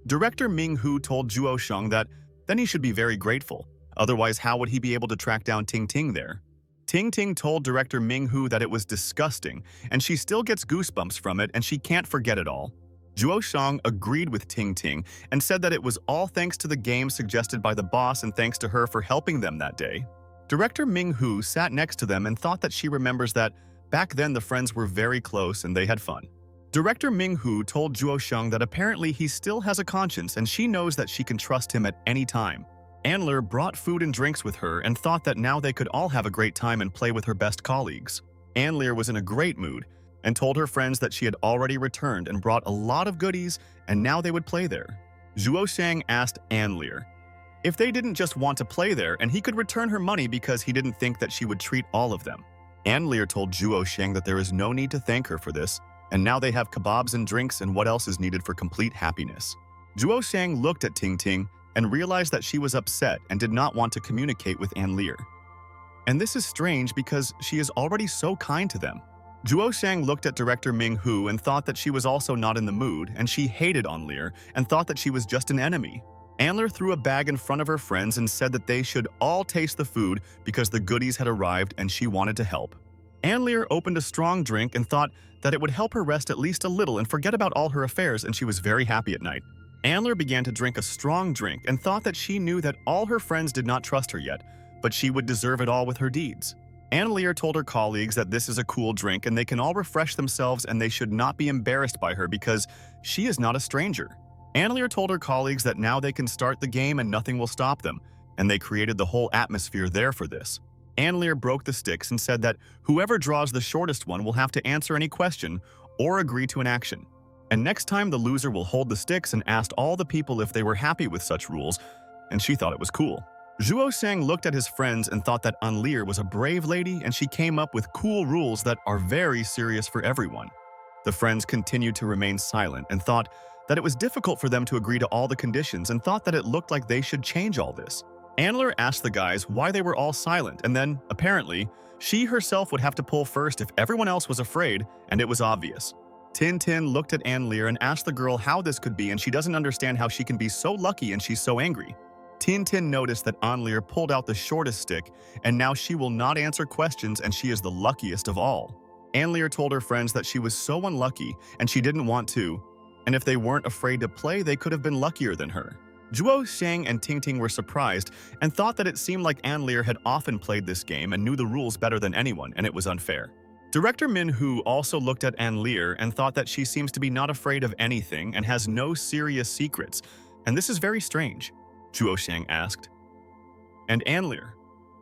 Director Ming Hu told Zuo Xiang that then he should be very grateful, otherwise how would he be able to track down Ting Ting there? Ting Ting told Director Ming Hu that it was disgusting, and she still gets goosebumps from it and she can't forget it all. Zuo Xiang agreed with Ting Ting and said that it was all thanks to the game suggested by the boss and thanks to her for helping them that day. Director Ming Hu sat next to them and thought that she remembers that back then the friends were very close and they had fun. Director Ming Hu told Zuo Xiang that apparently he still has a conscience and she knows that she can trust him at any time. Ann Lear brought food and drinks with her and thought that now they could all have a great time and play with her best colleagues. Ann Lear was in a great mood and told her friends that she had already returned and brought a lot of goodies and now they would play there. Zuo Xiang asked Ann Lear if they didn't just want to play there and he could return her money because he didn't think that she would treat all of them. Ann Lear told Zuo Xiang that there is no need to thank her for this, and now they have kebabs and drinks and what else is needed for complete happiness. Zuo Xiang looked at Ting Ting and realized that she was upset and did not want to communicate with Ann Lear. And this is strange because she is already so kind to them. Zuo Xiang looked at Director Ming Hu and thought that she was also not in the mood, and she hated Ann Lear and thought that she was just an enemy. Ann Lear threw a bag in front of her friends and said that they should all taste the food because the goodies had arrived and she wanted to help. Ann Lear opened a strong drink and thought that it would help her rest at least a little and forget about all her affairs, and she was very happy at night. Ann Lear began to drink a strong drink and thought that she knew that all her friends did not trust her yet, but she would deserve it all with her deeds. Ann Lear told her colleagues that this is a cool drink and they can all refresh themselves and they should not be embarrassed by her because she is not a stranger. Ann Lear told her colleagues that now they can start the game and nothing will stop them, and they created the whole atmosphere there for this. Ann Lear broke the sticks and said that whoever draws the shortest one will have to answer any question or agree to an action. And next time the loser will hold the sticks and asked all the people if they were happy with such rules, and she thought it was cool. Zuo Sang looked at his friends and thought that Ann Lear was a brave lady and she came up with cool rules that are very serious for everyone. The friends continued to remain silent and thought that it was difficult for them to agree to all the conditions and thought that it looked like they should change all this. Ann Lear asked the guys why they were all silent, and then, apparently, she herself would have to pull first if everyone else was afraid, and it was obvious. Tin looked at Anne Lear and asked the girl how this could be, and she doesn't understand how she can be so lucky and she's so angry. Tin noticed that Anne Lear pulled out the shortest stick, and now she will not answer questions and she is the luckiest of all. Anne Lear told her friends that she was so unlucky and she didn't want to, and if they weren't afraid to play, they could have been luckier than her. Zhuo Xiang and Ting were surprised and thought that it seemed like Anne Lear had often played this game and knew the rules better than anyone, and it was unfair. Director Manhwa also looked at Anne Lear and thought that she seems to be not afraid of anything and has no serious secrets, and this is very strange, Zhuo Xiang asked. And Anne Lear,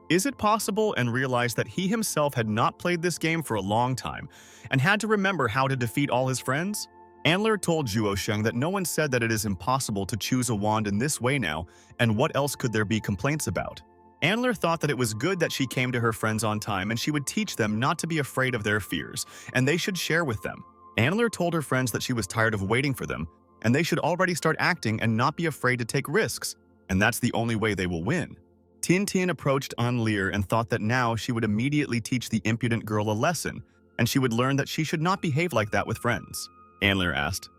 is it possible, and realized that he himself had not played this game for a long time and had to remember how to defeat all his friends? Anne Lear told Zhuo Xiang that no one said that it is impossible to choose a wand in this way now, and what else could there be complaints about? Anne Lear thought that it was good that she came to her friends on time and she would teach them not to be afraid of their fears, and they should share with them. Anne Lear told her friends that she was tired of waiting for them, and they should already start acting and not be afraid to take risks, and that's the only way they will win. Tin approached Anne Lear and thought that now she would immediately teach the impudent girl a lesson, and she would learn that she should not behave like that with friends. Anne Lear asked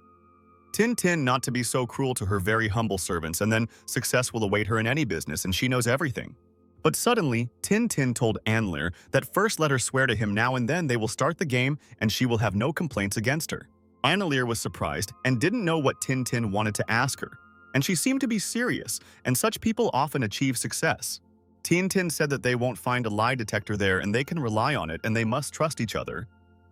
Tin not to be so cruel to her very humble servants, and then success will await her in any business and she knows everything. But suddenly, Tin told Anne Lear that first let her swear to him now and then they will start the game and she will have no complaints against her. Anne Lear was surprised and didn't know what Tin wanted to ask her, and she seemed to be serious, and such people often achieve success. Tin said that they won't find a lie detector there and they can rely on it and they must trust each other.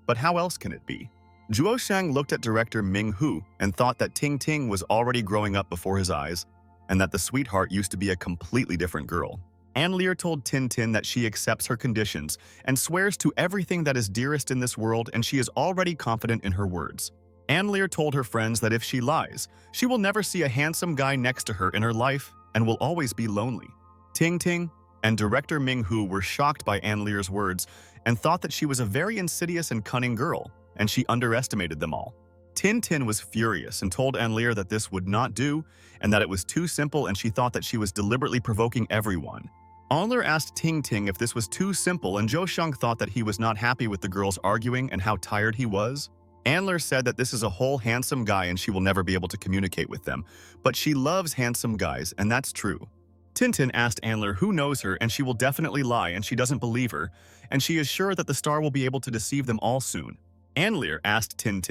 But how else can it be? Zhuo Xiang looked at director Manhwa and thought that Ting was already growing up before his eyes, and that the sweetheart used to be a completely different girl. Anne Lear told Tin that she accepts her conditions and swears to everything that is dearest in this world, and she is already confident in her words. Anne Lear told her friends that if she lies, she will never see a handsome guy next to her in her life and will always be lonely. Ting and director Manhwa were shocked by Anne Lear's words and thought that she was a very insidious and cunning girl, and she underestimated them all. Tin was furious and told Anne Lear that this would not do and that it was too simple, and she thought that she was deliberately provoking everyone. Anne Lear asked Ting if this was too simple, and Zhuo Xiang thought that he was not happy with the girls arguing and how tired he was. Anne Lear said that this is a whole handsome guy and she will never be able to communicate with them, but she loves handsome guys, and that's true. Tin asked Anne Lear who knows her, and she will definitely lie and she doesn't believe her, and she is sure that the star will be able to deceive them all soon. Anne Lear asked Tin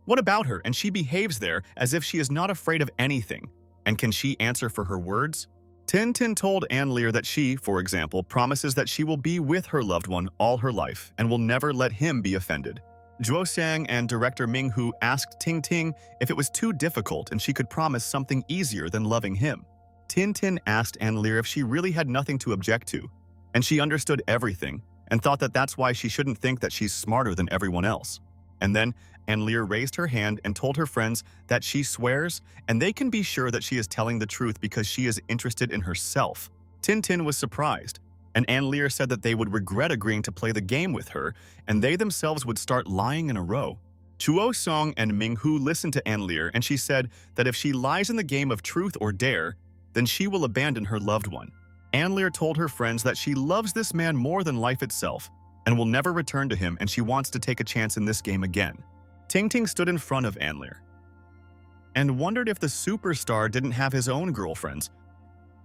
what about her, and she behaves there as if she is not afraid of anything, and can she answer for her words? Tin told Anne Lear that she, for example, promises that she will be with her loved one all her life and will never let him be offended. Zhuo Xiang and director Manhwa asked Ting if it was too difficult and she could promise something easier than loving him. Tin asked Anne Lear if she really had nothing to object to, and she understood everything and thought that that's why she shouldn't think that she's smarter than everyone else. And then Anne Lear raised her hand and told her friends that she swears, and they can be sure that she is telling the truth because she is interested in herself. Tin was surprised, and Anne Lear said that they would regret agreeing to play the game with her, and they themselves would start lying in a row. Zhuo Xiang and Manhwa listened to Anne Lear, and she said that if she lies in the game of truth or dare, then she will abandon her loved one. Anne Lear told her friends that she loves this man more than life itself and will never return to him, and she wants to take a chance in this game again. Ting stood in front of Anne Lear and wondered if the superstar didn't have his own girlfriends,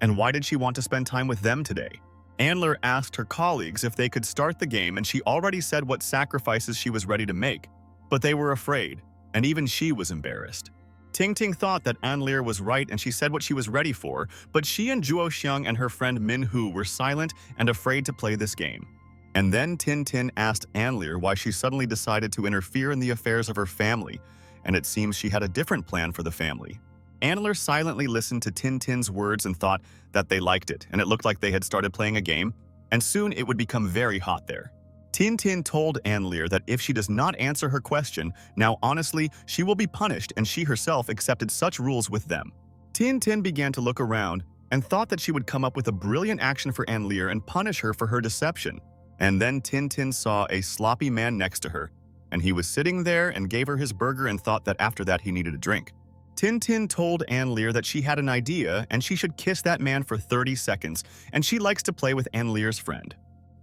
and why did she want to spend time with them today? Anne Lear asked her colleagues if they could start the game, and she already said what sacrifices she was ready to make, but they were afraid, and even she was embarrassed. Ting thought that Anne Lear was right, and she said what she was ready for, but she and Zhuo Xiang and her friend Manhwa were silent and afraid to play this game. And then Tin asked Anne Lear why she suddenly decided to interfere in the affairs of her family, and it seems she had a different plan for the family. Anne Lear silently listened to Tin's words and thought that they liked it, and it looked like they had started playing a game, and soon it would become very hot there. Tin told Anne Lear that if she does not answer her question, now honestly, she will be punished, and she herself accepted such rules with them. Tin began to look around and thought that she would come up with a brilliant action for Anne Lear and punish her for her deception. And then Tin saw a sloppy man next to her, and he was sitting there and gave her his burger and thought that after that he needed a drink. Tin told Anne Lear that she had an idea and she should kiss that man for 30 seconds, and she likes to play with Anne Lear's friend.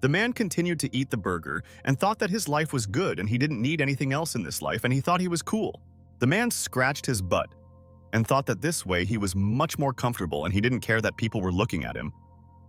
The man continued to eat the burger and thought that his life was good and he didn't need anything else in this life and he thought he was cool. The man scratched his butt and thought that this way he was much more comfortable and he didn't care that people were looking at him,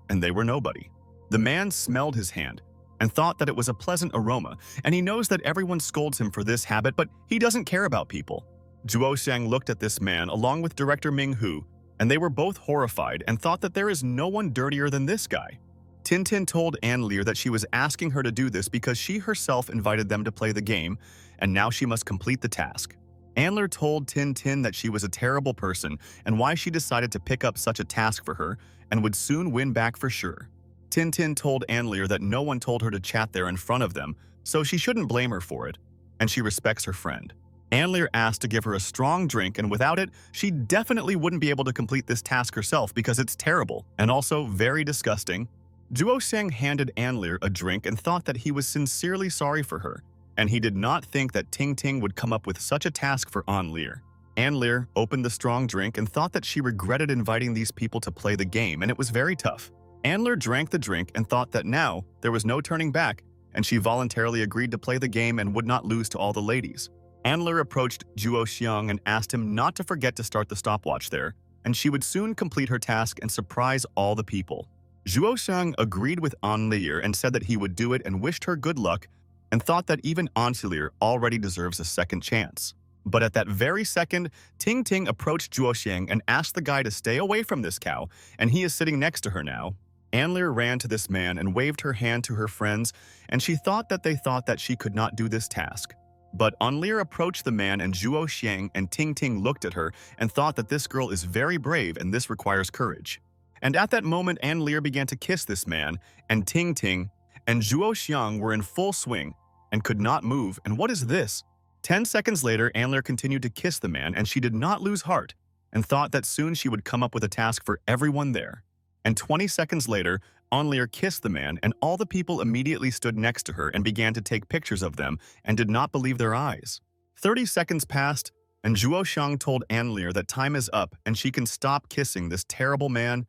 and they were nobody. The man smelled his hand and thought that it was a pleasant aroma, and he knows that everyone scolds him for this habit, but he doesn't care about people. Zhuo Xiang looked at this man along with director Ming Hu, and they were both horrified and thought that there is no one dirtier than this guy. Tintin told Anne Lear that she was asking her to do this because she herself invited them to play the game, and now she must complete the task. Anne Lear told Tintin that she was a terrible person and why she decided to pick up such a task for her and would soon win back for sure. Tintin told Anne Lear that no one told her to chat there in front of them, so she shouldn't blame her for it, and she respects her friend. Anne Lear asked to give her a strong drink, and without it, she definitely wouldn't be able to complete this task herself because it's terrible and also very disgusting. Zhuo Xiang handed Anne Lear a drink and thought that he was sincerely sorry for her, and he did not think that Ting Ting would come up with such a task for Anne Lear. Anne Lear opened the strong drink and thought that she regretted inviting these people to play the game, and it was very tough. Anne Lear drank the drink and thought that now there was no turning back, and she voluntarily agreed to play the game and would not lose to all the ladies. Anne Lear approached Zhuo Xiang and asked him not to forget to start the stopwatch there, and she would soon complete her task and surprise all the people. Zhuo Xiang agreed with Anne Lear and said that he would do it and wished her good luck, and thought that even Anne Lear already deserves a second chance. But at that very second, Ting Ting approached Zhuo Xiang and asked the guy to stay away from this cow, and he is sitting next to her now. Anne Lear ran to this man and waved her hand to her friends, and she thought that she could not do this task. But Anne Lear approached the man, and Zhuo Xiang and Ting Ting looked at her and thought that this girl is very brave and this requires courage. And at that moment, Anne Lear began to kiss this man, and Ting Ting and Zhuo Xiang were in full swing and could not move. And what is this? 10 seconds later, Anne Lear continued to kiss the man, and she did not lose heart and thought that soon she would come up with a task for everyone there. And 20 seconds later, Anne Lear kissed the man, and all the people immediately stood next to her and began to take pictures of them and did not believe their eyes. 30 seconds passed, and Zhuo Xiang told Anne Lear that time is up and she can stop kissing this terrible man,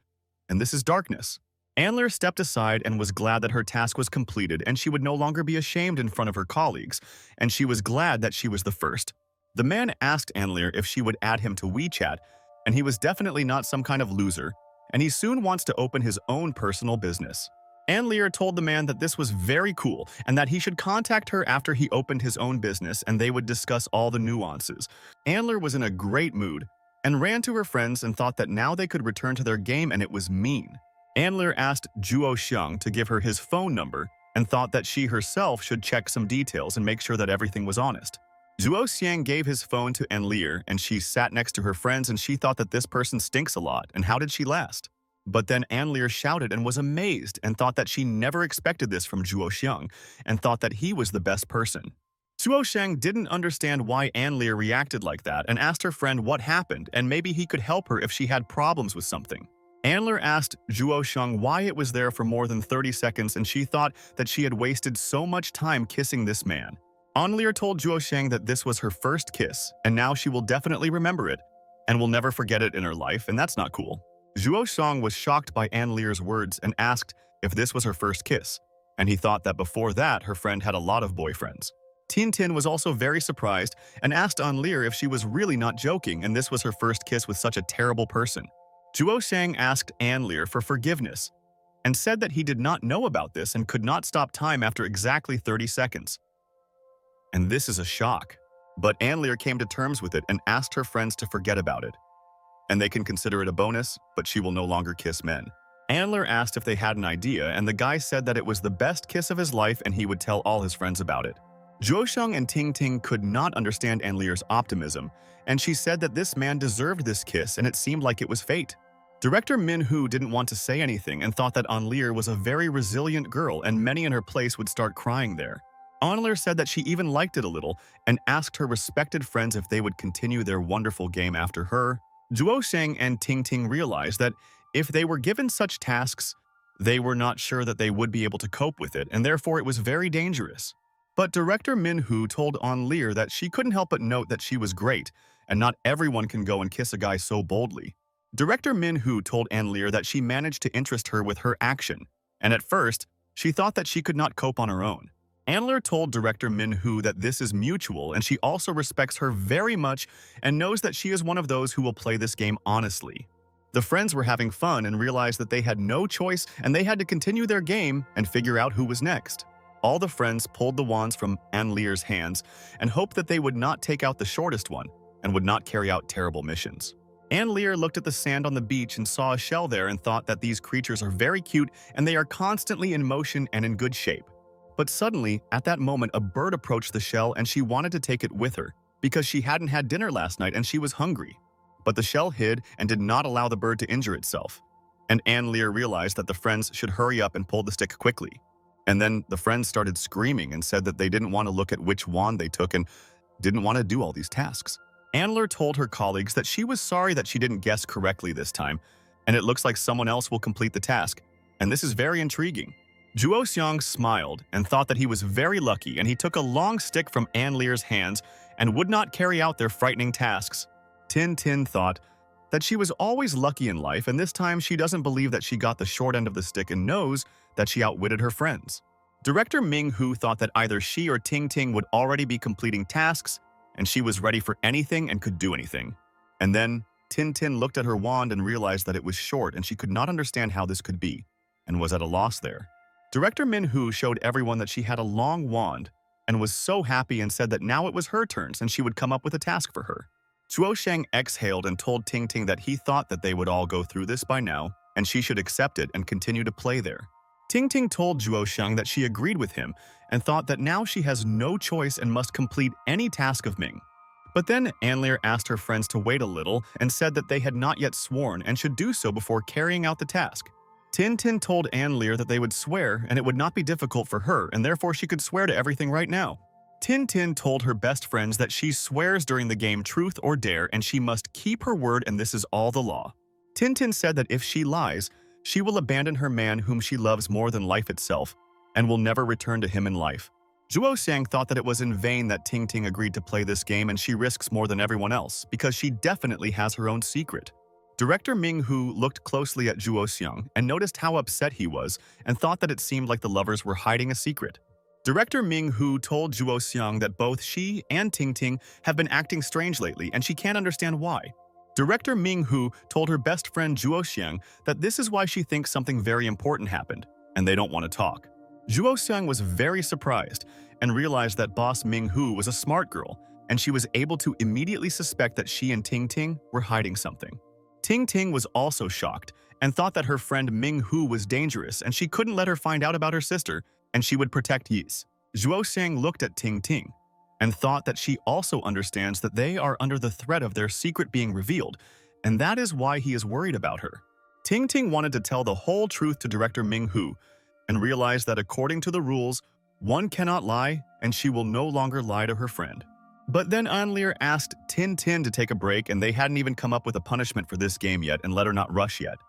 and this is darkness. Anne Lear stepped aside and was glad that her task was completed and she would no longer be ashamed in front of her colleagues, and she was glad that she was the first. The man asked Anne Lear if she would add him to WeChat, and he was definitely not some kind of loser, and he soon wants to open his own personal business. Anne Lear told the man that this was very cool and that he should contact her after he opened his own business and they would discuss all the nuances. Anne Lear was in a great mood and ran to her friends and thought that now they could return to their game, and it was mean. Anne Lear asked Zhuo Xiang to give her his phone number and thought that she herself should check some details and make sure that everything was honest. Zhuo Xiang gave his phone to Anne Lear, and she sat next to her friends, and she thought that this person stinks a lot, and how did she last? But then Anne Lear shouted and was amazed and thought that she never expected this from Zhuo Xiang and thought that he was the best person. Zhuo Xiang didn't understand why Anne Lear reacted like that and asked her friend what happened and maybe he could help her if she had problems with something. Anne Lear asked Zhuo Xiang why it was there for more than 30 seconds, and she thought that she had wasted so much time kissing this man. Anne Lear told Zhuo Xiang that this was her first kiss, and now she will definitely remember it and will never forget it in her life, and that's not cool. Zhuo Xiang was shocked by Anne Lear's words and asked if this was her first kiss, and he thought that before that her friend had a lot of boyfriends. Tintin was also very surprised and asked Anne Lear if she was really not joking and this was her first kiss with such a terrible person. Zhuo Xiang asked Anne Lear for forgiveness and said that he did not know about this and could not stop time after exactly 30 seconds. And this is a shock. But Anne Lear came to terms with it and asked her friends to forget about it. And they can consider it a bonus, but she will no longer kiss men. Anne Lear asked if they had an idea, and the guy said that it was the best kiss of his life and he would tell all his friends about it. Zhuo Xiang and Ting Ting could not understand Anne Lear's optimism, and she said that this man deserved this kiss and it seemed like it was fate. Director Min Hu didn't want to say anything and thought that Anne Lear was a very resilient girl and many in her place would start crying there. Anne Lear said that she even liked it a little and asked her respected friends if they would continue their wonderful game after her. Zhuo Xiang and Ting Ting realized that if they were given such tasks, they were not sure that they would be able to cope with it, and therefore it was very dangerous. But Director Min Hu told Anne Lear that she couldn't help but note that she was great, and not everyone can go and kiss a guy so boldly. Director Min Hu told Anne Lear that she managed to interest her with her action, and at first, She thought that she could not cope on her own. Andler told director Min-hoo that this is mutual and she also respects her very much and knows that she is one of those who will play this game honestly. The friends were having fun and realized that they had no choice and they had to continue their game and figure out who was next. All the friends pulled the wands from Anler's hands and hoped that they would not take out the shortest one and would not carry out terrible missions. Anler looked at the sand on the beach and saw a shell there and thought that these creatures are very cute and they are constantly in motion and in good shape. But suddenly, at that moment, a bird approached the shell and she wanted to take it with her because she hadn't had dinner last night and she was hungry. But the shell hid and did not allow the bird to injure itself. And Anler realized that the friends should hurry up and pull the stick quickly. And then the friends started screaming and said that they didn't want to look at which wand they took and didn't want to do all these tasks. Andler told her colleagues that she was sorry that she didn't guess correctly this time, and it looks like someone else will complete the task, and this is very intriguing. Juo-seong smiled and thought that he was very lucky, and he took a long stick from Anler's hands and would not carry out their frightening tasks. Tin thought that she was always lucky in life, and this time she doesn't believe that she got the short end of the stick and knows that she outwitted her friends. Director Ming-hoo thought that either she or Ting would already be completing tasks, and she was ready for anything and could do anything. And then Tin looked at her wand and realized that it was short and she could not understand how this could be, and was at a loss there. Director Min-hoo showed everyone that she had a long wand and was so happy and said that now it was her turn and she would come up with a task for her. Chuo-sheng exhaled and told Ting that he thought that they would all go through this by now and she should accept it and continue to play there. Ting told Juo-sheng that she agreed with him and thought that now she has no choice and must complete any task of Ming. But then Anler asked her friends to wait a little and said that they had not yet sworn and should do so before carrying out the task. Tin told Anler that they would swear and it would not be difficult for her and therefore she could swear to everything right now. Tin told her best friends that she swears during the game Truth or Dare and she must keep her word and this is all the law. Tin said that if she lies, she will abandon her man whom she loves more than life itself and will never return to him in life. Juo-seong thought that it was in vain that Ting agreed to play this game and she risks more than everyone else because she definitely has her own secret. Director Ming-hoo looked closely at Juo-seong and noticed how upset he was and thought that it seemed like the lovers were hiding a secret. Director Ming-hoo told Juo-seong that both she and Ting have been acting strange lately and she can't understand why. Director Ming-hoo told her best friend Juo-seong that this is why she thinks something very important happened, and they don't want to talk. Juo-seong was very surprised and realized that boss Ming-hoo was a smart girl, and she was able to immediately suspect that she and Ting were hiding something. Ting was also shocked and thought that her friend Ming-hoo was dangerous and she couldn't let her find out about her sister, and she would protect Yis. Juo-seong looked at Ting and thought that she also understands that they are under the threat of their secret being revealed, and that is why he is worried about her. Ting wanted to tell the whole truth to Director Ming-hoo and realized that according to the rules, one cannot lie and she will no longer lie to her friend. But then Anler asked Tin to take a break and they hadn't even come up with a punishment for this game yet and let her not rush yet.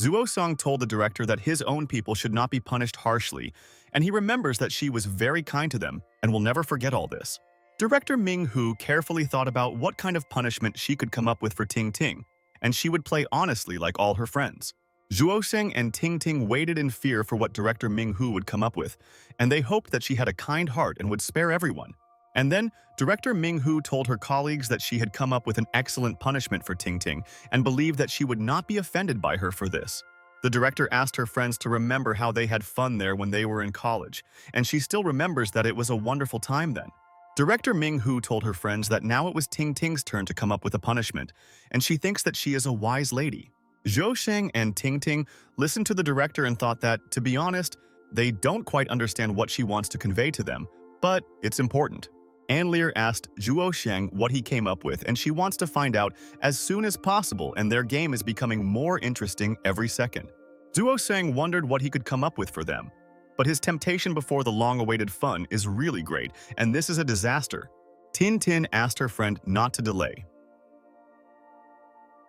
Juo-seong told the director that his own people should not be punished harshly, and he remembers that she was very kind to them and will never forget all this. Director Ming-hoo carefully thought about what kind of punishment she could come up with for Ting, and she would play honestly like all her friends. Juo-seong and Ting waited in fear for what Director Ming-hoo would come up with, and they hoped that she had a kind heart and would spare everyone. And then, Director Ming-hoo told her colleagues that she had come up with an excellent punishment for Ting and believed that she would not be offended by her for this. The director asked her friends to remember how they had fun there when they were in college, and she still remembers that it was a wonderful time then. Director Ming-hoo told her friends that now it was Ting's turn to come up with a punishment, and she thinks that she is a wise lady. Juo-seong and Ting listened to the director and thought that, to be honest, they don't quite understand what she wants to convey to them, but it's important. Anler asked Juo-seong what he came up with, and she wants to find out as soon as possible, and their game is becoming more interesting every second. Juo-seong wondered what he could come up with for them. But his temptation before the long-awaited fun is really great, and this is a disaster. Tin asked her friend not to delay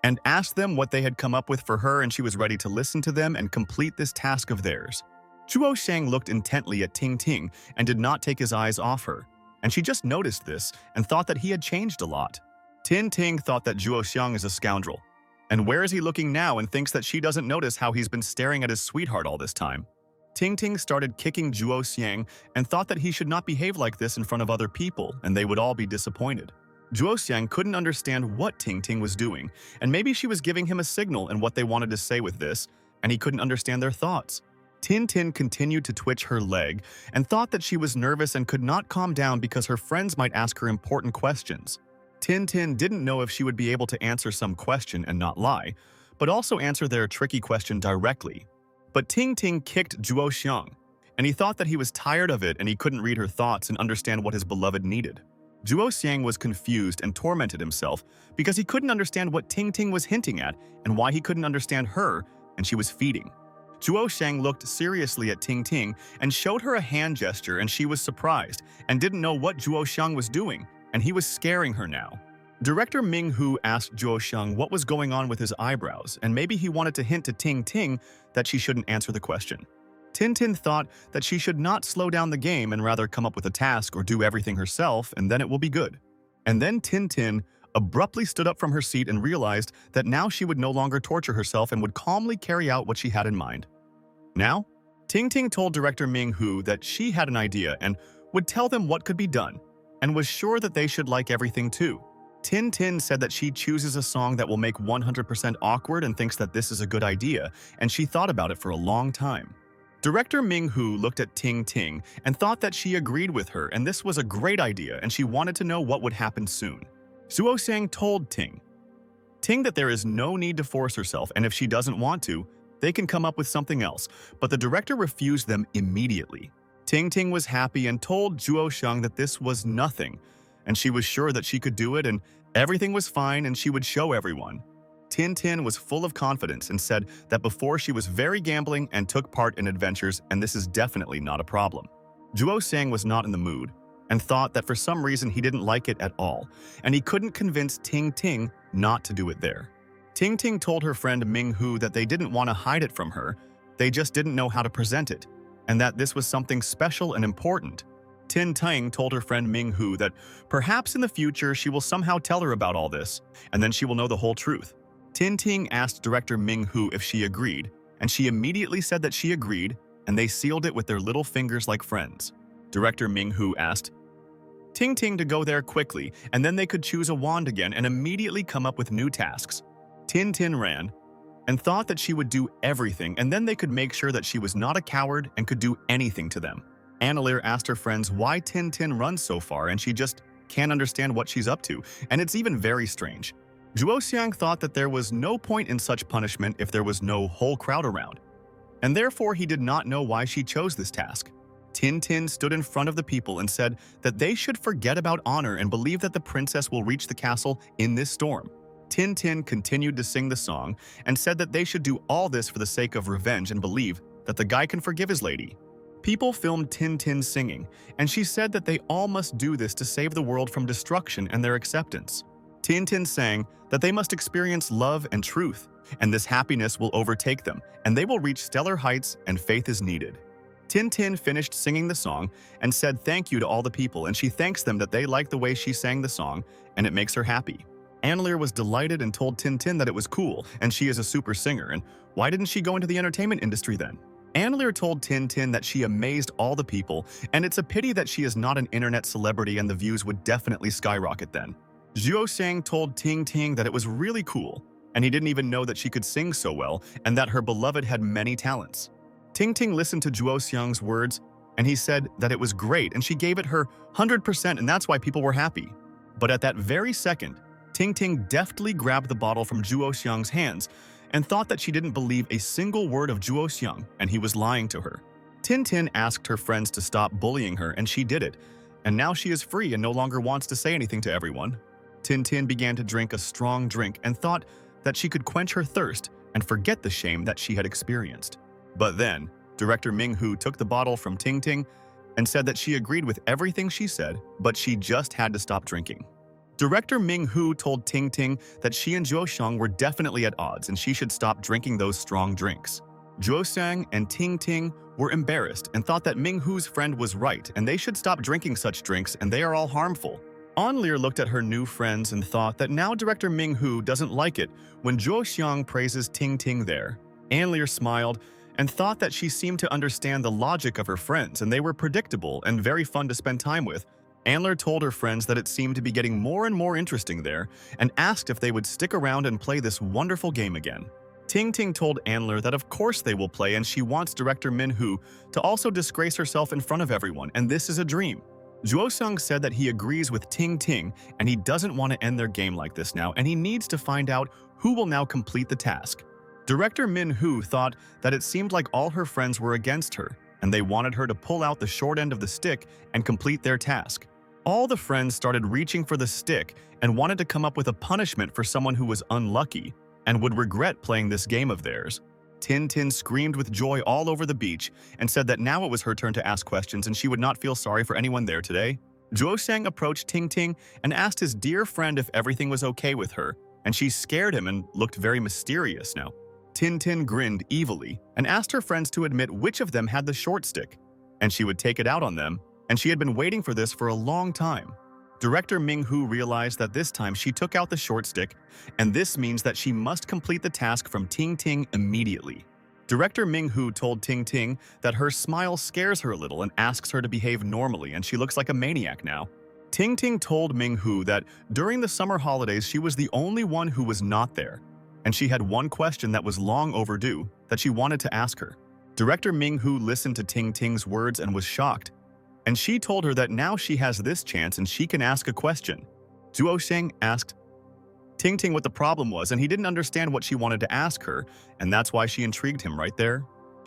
and asked them what they had come up with for her, and she was ready to listen to them and complete this task of theirs. Juo-seong looked intently at Ting and did not take his eyes off her, and she just noticed this and thought that he had changed a lot. Ting thought that Juo-seong is a scoundrel, and where is he looking now and thinks that she doesn't notice how he's been staring at his sweetheart all this time. Ting Ting started kicking Zhuo Xiang and thought that he should not behave like this in front of other people and they would all be disappointed. Zhuo Xiang couldn't understand what Ting Ting was doing, and maybe she was giving him a signal and what they wanted to say with this, and he couldn't understand their thoughts. Tin Tin continued to twitch her leg and thought that she was nervous and could not calm down because her friends might ask her important questions. Tin Tin didn't know if she would be able to answer some question and not lie, but also answer their tricky question directly. But Ting Ting kicked Zhuo Xiang, and he thought that he was tired of it and he couldn't read her thoughts and understand what his beloved needed. Zhuo Xiang was confused and tormented himself because he couldn't understand what Ting Ting was hinting at and why he couldn't understand her, and she was feeding. Zhuo Xiang looked seriously at Ting Ting and showed her a hand gesture, and she was surprised and didn't know what Zhuo Xiang was doing, and he was scaring her now. Director Ming Hu asked Zhuo Xiang what was going on with his eyebrows, and maybe he wanted to hint to Ting Ting that she shouldn't answer the question. Tin Tin thought that she should not slow down the game and rather come up with a task or do everything herself, and then it will be good. And then Tin Tin abruptly stood up from her seat and realized that now she would no longer torture herself and would calmly carry out what she had in mind. Now, Ting Ting told Director Ming Hu that she had an idea and would tell them what could be done, and was sure that they should like everything too. Tin Tin said that she chooses a song that will make 100% awkward and thinks that this is a good idea, and she thought about it for a long time. Director Ming Hu looked at Ting Ting and thought that she agreed with her and this was a great idea and she wanted to know what would happen soon. Zhuo Xiang told Ting that there is no need to force herself, and if she doesn't want to, they can come up with something else, but the director refused them immediately. Ting was happy and told Zhuo Xiang that this was nothing, and she was sure that she could do it and everything was fine and she would show everyone. Tin was full of confidence and said that before she was very gambling and took part in adventures, and this is definitely not a problem. Zhuo Xiang was not in the mood and thought that for some reason he didn't like it at all, and he couldn't convince Ting not to do it there. Ting told her friend Ming Hu that they didn't want to hide it from her, they just didn't know how to present it, and that this was something special and important. Tin told her friend Ming Hu that perhaps in the future she will somehow tell her about all this, and then she will know the whole truth. Tin asked Director Ming Hu if she agreed, and she immediately said that she agreed, and they sealed it with their little fingers like friends. Director Ming Hu asked Ting to go there quickly, and then they could choose a wand again and immediately come up with new tasks. Tin ran and thought that she would do everything, and then they could make sure that she was not a coward and could do anything to them. Annaleer asked her friends why Tin runs so far, and she just can't understand what she's up to, and it's even very strange. Zhuo Xiang thought that there was no point in such punishment if there was no whole crowd around, and therefore he did not know why she chose this task. Tin stood in front of the people and said that they should forget about honor and believe that the princess will reach the castle in this storm. Tin continued to sing the song and said that they should do all this for the sake of revenge and believe that the guy can forgive his lady. People filmed Tin singing, and she said that they all must do this to save the world from destruction and their acceptance. Tin sang that they must experience love and truth, and this happiness will overtake them, and they will reach stellar heights, and faith is needed. Tin finished singing the song and said thank you to all the people, and she thanks them that they like the way she sang the song, and it makes her happy. Annaleer was delighted and told Tin that it was cool, and she is a super singer, and why didn't she go into the entertainment industry then? Annaleer told Tin that she amazed all the people, and it's a pity that she is not an internet celebrity and the views would definitely skyrocket then. Zhuo Xiang told Ting that it was really cool, and he didn't even know that she could sing so well and that her beloved had many talents. Ting listened to Zhuo Xiang's words, and he said that it was great and she gave it her 100% and that's why people were happy. But at that very second, Ting deftly grabbed the bottle from Zhuo Xiang's hands and thought that she didn't believe a single word of Zhuo Xiang and he was lying to her. Tin asked her friends to stop bullying her and she did it, and now she is free and no longer wants to say anything to everyone. Tin began to drink a strong drink and thought that she could quench her thirst and forget the shame that she had experienced. But then, Director Ming Hu took the bottle from Ting and said that she agreed with everything she said, but she just had to stop drinking. Director Ming Hu told Ting that she and Zhuo Xiang were definitely at odds and she should stop drinking those strong drinks. Zhuo Xiang and Ting were embarrassed and thought that Ming Hu's friend was right and they should stop drinking such drinks and they are all harmful. Annaleer looked at her new friends and thought that now Director Ming Hu doesn't like it when Zhuo Xiang praises Ting there. Annaleer smiled and thought that she seemed to understand the logic of her friends, and they were predictable and very fun to spend time with. Andler told her friends that it seemed to be getting more and more interesting there, and asked if they would stick around and play this wonderful game again. Ting Ting told Andler that of course they will play, and she wants director Minhu to also disgrace herself in front of everyone, and this is a dream. Juosung said that he agrees with Ting Ting, and he doesn't want to end their game like this now, and he needs to find out who will now complete the task. Director Minhu thought that it seemed like all her friends were against her, and they wanted her to pull out the short end of the stick and complete their task. All the friends started reaching for the stick and wanted to come up with a punishment for someone who was unlucky and would regret playing this game of theirs. Tin Tin screamed with joy all over the beach and said that now it was her turn to ask questions and she would not feel sorry for anyone there today. Juosang approached Ting Ting and asked his dear friend if everything was okay with her, and she scared him and looked very mysterious now. Tin Tin grinned evilly and asked her friends to admit which of them had the short stick, and she would take it out on them, and she had been waiting for this for a long time. Director Minghu realized that this time she took out the short stick, and this means that she must complete the task from Ting Ting immediately. Director Minghu told Ting Ting that her smile scares her a little and asks her to behave normally, and she looks like a maniac now. Ting Ting told Minghu that during the summer holidays she was the only one who was not there, and she had one question that was long overdue that she wanted to ask her. Director Minghu listened to Ting Ting's words and was shocked, and she told her that now she has this chance and she can ask a question. Juosheng asked Ting Ting what the problem was, and he didn't understand what she wanted to ask her, and that's why she intrigued him right there.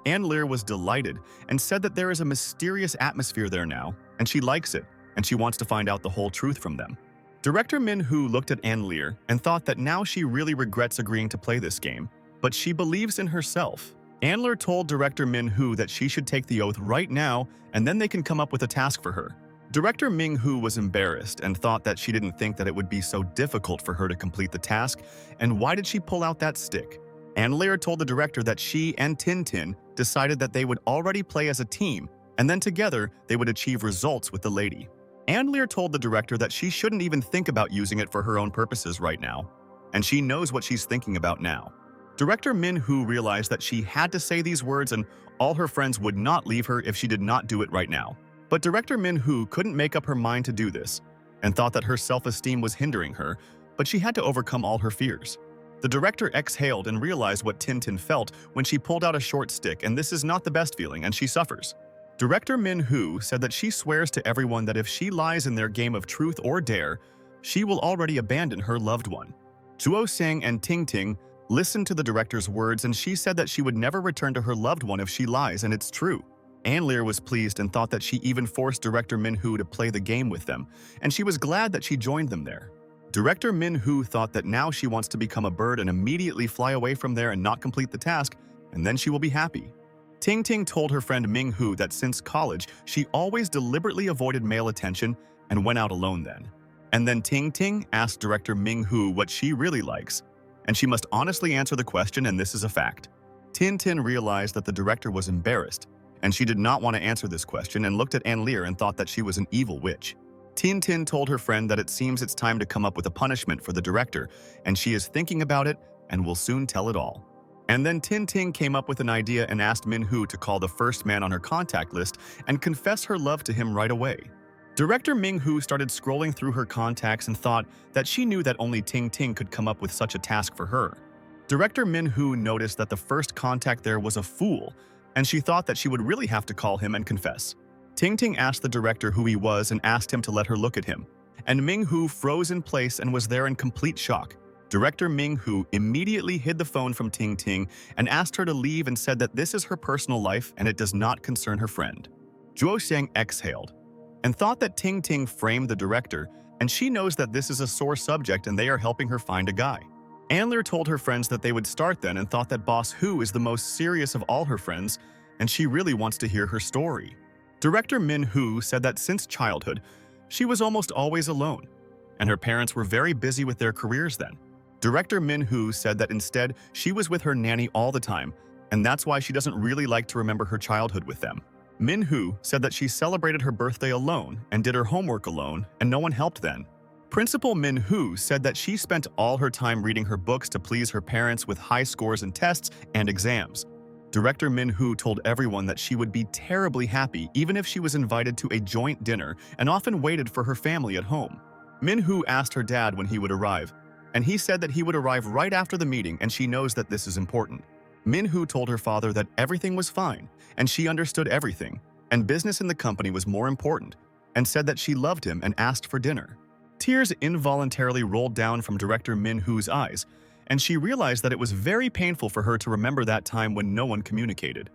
Ann Lear was delighted and said that there is a mysterious atmosphere there now, and she likes it, and she wants to find out the whole truth from them. Director Minhu looked at Ann Lear and thought that now she really regrets agreeing to play this game, but she believes in herself. Andler told Director Minhu that she should take the oath right now, and then they can come up with a task for her. Director Minghu was embarrassed and thought that she didn't think that it would be so difficult for her to complete the task, and why did she pull out that stick? Andler told the director that she and Tin Tin decided that they would already play as a team, and then together they would achieve results with the lady. Andler told the director that she shouldn't even think about using it for her own purposes right now, and she knows what she's thinking about now. Director Minhu realized that she had to say these words and all her friends would not leave her if she did not do it right now. But Director Minhu couldn't make up her mind to do this and thought that her self-esteem was hindering her, but she had to overcome all her fears. The director exhaled and realized what Tin Tin felt when she pulled out a short stick, and this is not the best feeling, and she suffers. Director Minhu said that she swears to everyone that if she lies in their game of truth or dare, she will already abandon her loved one. Juosang and Ting Ting listened to the director's words, and she said that she would never return to her loved one if she lies, and it's true. Ann Lear was pleased and thought that she even forced Director Minhu to play the game with them, and she was glad that she joined them there. Director Minhu thought that now she wants to become a bird and immediately fly away from there and not complete the task, and then she will be happy. Ting Ting told her friend Minghu that since college, she always deliberately avoided male attention and went out alone then. And then Ting Ting asked Director Minghu what she really likes, and she must honestly answer the question, and this is a fact. Tin Tin realized that the director was embarrassed, and she did not want to answer this question and looked at Ann Lear and thought that she was an evil witch. Tin Tin told her friend that it seems it's time to come up with a punishment for the director, and she is thinking about it and will soon tell it all. And then Tin Tin came up with an idea and asked Minhu to call the first man on her contact list and confess her love to him right away. Director Minghu started scrolling through her contacts and thought that she knew that only Ting Ting could come up with such a task for her. Director Minhu noticed that the first contact there was a fool, and she thought that she would really have to call him and confess. Ting Ting asked the director who he was and asked him to let her look at him, and Minghu froze in place and was there in complete shock. Director Minghu immediately hid the phone from Ting Ting and asked her to leave and said that this is her personal life and it does not concern her friend. Juosang exhaled and thought that Ting Ting framed the director, and she knows that this is a sore subject and they are helping her find a guy. Andler told her friends that they would start then and thought that Boss Hu is the most serious of all her friends, and she really wants to hear her story. Director Minhu said that since childhood, she was almost always alone, and her parents were very busy with their careers then. Director Minhu said that instead she was with her nanny all the time, and that's why she doesn't really like to remember her childhood with them. Minhu said that she celebrated her birthday alone and did her homework alone, and no one helped then. Principal Minhu said that she spent all her time reading her books to please her parents with high scores in tests and exams. Director Min-hoo told everyone that she would be terribly happy even if she was invited to a joint dinner and often waited for her family at home. Min-hoo asked her dad when he would arrive, and he said that he would arrive right after the meeting and she knows that this is important. Min-hoo told her father that everything was fine and she understood everything, and business in the company was more important, and said that she loved him and asked for dinner. Tears involuntarily rolled down from Director Min-hoo's eyes, and she realized that it was very painful for her to remember that time when no one communicated.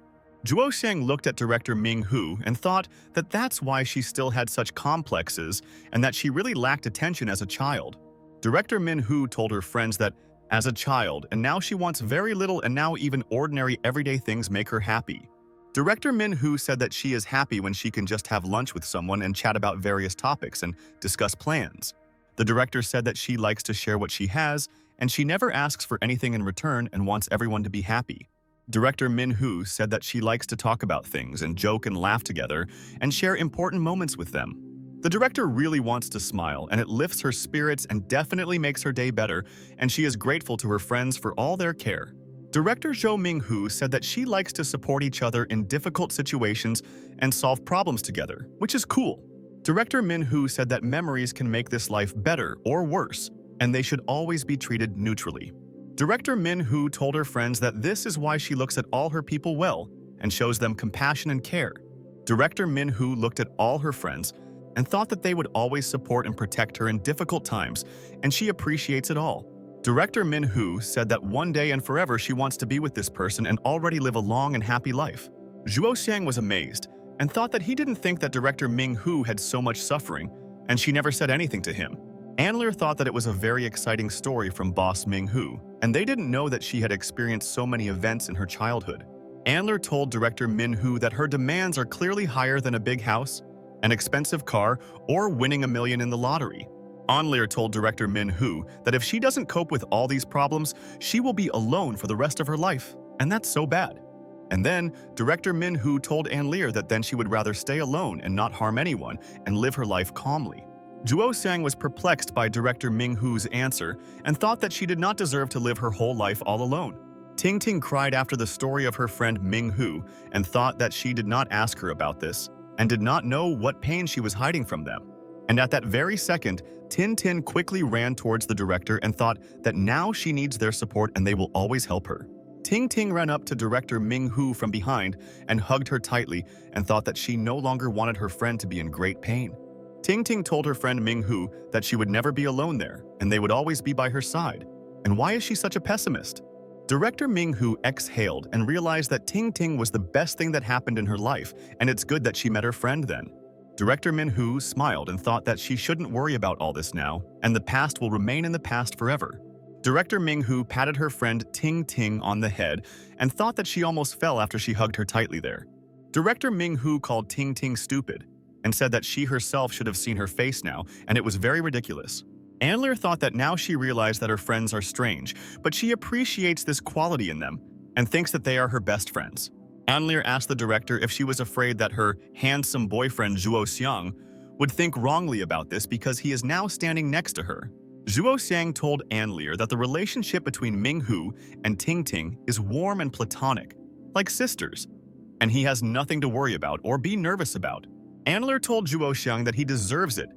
Juo Xiang looked at Director Ming-hoo and thought that that's why she still had such complexes and that she really lacked attention as a child. Director Min-hoo told her friends that as a child, and now she wants very little and now even ordinary everyday things make her happy. Director Min-hoo said that she is happy when she can just have lunch with someone and chat about various topics and discuss plans. The director said that she likes to share what she has, and she never asks for anything in return and wants everyone to be happy. Director Min-hoo said that she likes to talk about things and joke and laugh together and share important moments with them. The director really wants to smile, and it lifts her spirits and definitely makes her day better, and she is grateful to her friends for all their care. Director Zhou Ming-hoo said that she likes to support each other in difficult situations and solve problems together, which is cool. Director Min-hoo said that memories can make this life better or worse, and they should always be treated neutrally. Director Min-hoo told her friends that this is why she looks at all her people well and shows them compassion and care. Director Min-hoo looked at all her friends and thought that they would always support and protect her in difficult times, and she appreciates it all. Director Min-hoo said that one day and forever she wants to be with this person and already live a long and happy life. Zhuo Xiang was amazed and thought that he didn't think that Director Ming-hoo had so much suffering, and she never said anything to him. Anler thought that it was a very exciting story from boss Ming-hoo, and they didn't know that she had experienced so many events in her childhood. Anler told Director Min-hoo that her demands are clearly higher than a big house, an expensive car, or winning $1 million in the lottery. Anler told Director Min-hoo that if she doesn't cope with all these problems, she will be alone for the rest of her life, and that's so bad. And then, Director Min-hoo told Anler that then she would rather stay alone and not harm anyone and live her life calmly. Zhuo Xiang was perplexed by Director Ming-hoo's answer and thought that she did not deserve to live her whole life all alone. Ting Ting cried after the story of her friend Ming-hoo and thought that she did not ask her about this and did not know what pain she was hiding from them. And at that very second, Tin Tin quickly ran towards the director and thought that now she needs their support and they will always help her. Ting Ting ran up to Director Ming-hoo from behind and hugged her tightly and thought that she no longer wanted her friend to be in great pain. Ting Ting told her friend Ming-hoo that she would never be alone there and they would always be by her side. And why is she such a pessimist? Director Ming-hoo exhaled and realized that Ting Ting was the best thing that happened in her life, and it's good that she met her friend then. Director Min-hoo smiled and thought that she shouldn't worry about all this now, and the past will remain in the past forever. Director Ming-hoo patted her friend Ting Ting on the head and thought that she almost fell after she hugged her tightly there. Director Ming-hoo called Ting Ting stupid and said that she herself should have seen her face now, and it was very ridiculous. Anler thought that now she realized that her friends are strange, but she appreciates this quality in them and thinks that they are her best friends. Anler asked the director if she was afraid that her handsome boyfriend Zhuo Xiang would think wrongly about this because he is now standing next to her. Zhuo Xiang told Anler that the relationship between Ming-hoo and Ting Ting is warm and platonic, like sisters, and he has nothing to worry about or be nervous about. Anler told Zhuo Xiang that he deserves it,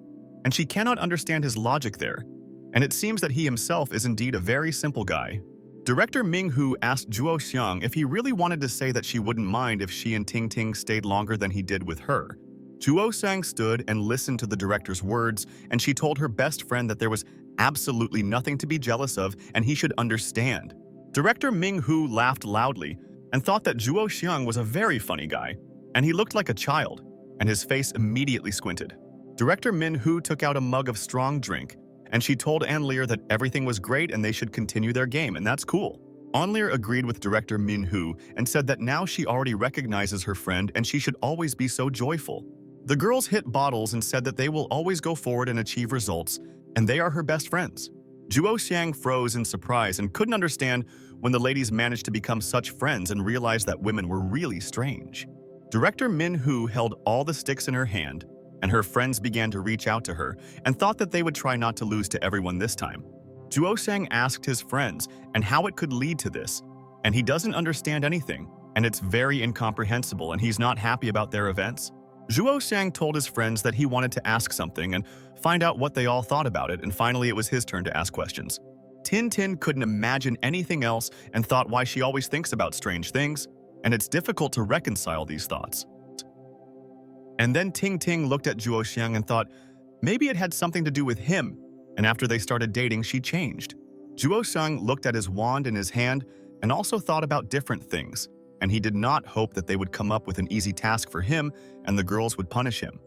and she cannot understand his logic there, and it seems that he himself is indeed a very simple guy. Director Ming-hoo asked Zhuo Xiang if he really wanted to say that she wouldn't mind if she and Ting Ting stayed longer than he did with her. Zhuo Xiang stood and listened to the director's words, and she told her best friend that there was absolutely nothing to be jealous of and he should understand. Director Ming-hoo laughed loudly and thought that Zhuo Xiang was a very funny guy, and he looked like a child, and his face immediately squinted. Director Min-hoo took out a mug of strong drink, and she told Anler that everything was great and they should continue their game, and that's cool. Anler agreed with Director Min-hoo and said that now she already recognizes her friend and she should always be so joyful. The girls hit bottles and said that they will always go forward and achieve results, and they are her best friends. Zhuo Xiang froze in surprise and couldn't understand when the ladies managed to become such friends and realized that women were really strange. Director Min-hoo held all the sticks in her hand, and her friends began to reach out to her and thought that they would try not to lose to everyone this time. Zhuo Xiang asked his friends and how it could lead to this, and he doesn't understand anything. and it's very incomprehensible and he's not happy about their events. Zhuo Xiang told his friends that he wanted to ask something and find out what they all thought about it, and finally it was his turn to ask questions. Tin Tin couldn't imagine anything else and thought why she always thinks about strange things, and it's difficult to reconcile these thoughts. And then Ting Ting looked at Zhuo Xiang and thought maybe it had something to do with him, and after they started dating, she changed. Zhuo Xiang looked at his wand in his hand and also thought about different things, and he did not hope that they would come up with an easy task for him and the girls would punish him.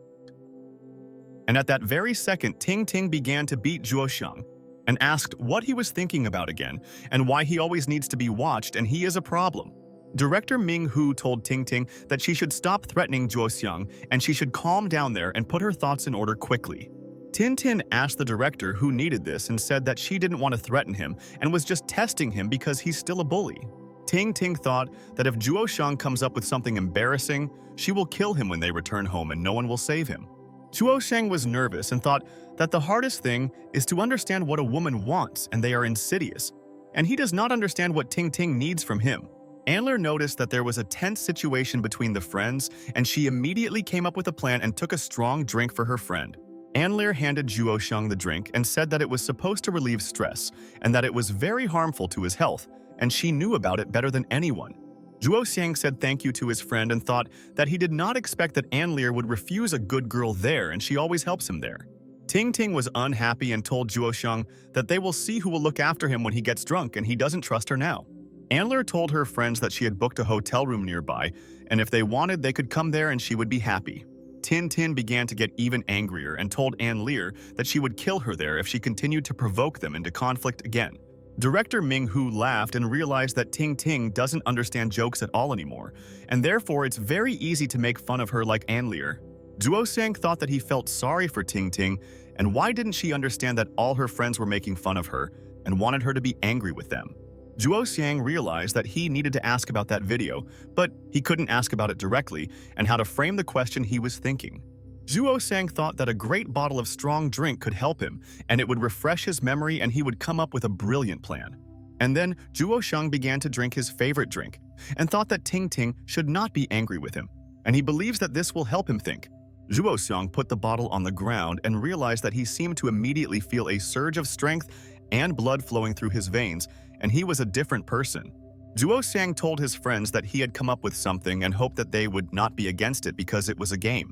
And at that very second, Ting Ting began to beat Zhuo Xiang and asked what he was thinking about again and why he always needs to be watched and he is a problem. Director Ming Hu told Ting Ting that she should stop threatening Zhuo Xiang and she should calm down there and put her thoughts in order quickly. Tin Tin asked the director who needed this and said that she didn't want to threaten him and was just testing him because he's still a bully. Ting Ting thought that if Zhuo Xiang comes up with something embarrassing, she will kill him when they return home and no one will save him. Zhuo Xiang was nervous and thought that the hardest thing is to understand what a woman wants and they are insidious, and he does not understand what Ting Ting needs from him. Anler noticed that there was a tense situation between the friends and she immediately came up with a plan and took a strong drink for her friend. Anler handed Zhuo Xiang the drink and said that it was supposed to relieve stress and that it was very harmful to his health, and she knew about it better than anyone. Zhuo Xiang said thank you to his friend and thought that he did not expect that Anler would refuse a good girl there and she always helps him there. Ting Ting was unhappy and told Zhuo Xiang that they will see who will look after him when he gets drunk and he doesn't trust her now. Anler told her friends that she had booked a hotel room nearby and if they wanted they could come there and she would be happy. Tin Tin began to get even angrier and told Anler that she would kill her there if she continued to provoke them into conflict again. Director Ming Hu laughed and realized that Ting Ting doesn't understand jokes at all anymore, and therefore it's very easy to make fun of her like Anler. Zhuo Xiang thought that he felt sorry for Ting Ting, and why didn't she understand that all her friends were making fun of her and wanted her to be angry with them? Zhuo Xiang realized that he needed to ask about that video, but he couldn't ask about it directly and how to frame the question he was thinking. Zhuo Xiang thought that a great bottle of strong drink could help him, and it would refresh his memory and he would come up with a brilliant plan. And then Zhuo Xiang began to drink his favorite drink, and thought that Ting Ting should not be angry with him, and he believes that this will help him think. Zhuo Xiang put the bottle on the ground and realized that he seemed to immediately feel a surge of strength and blood flowing through his veins, and he was a different person. Zhuo Xiang told his friends that he had come up with something and hoped that they would not be against it because it was a game.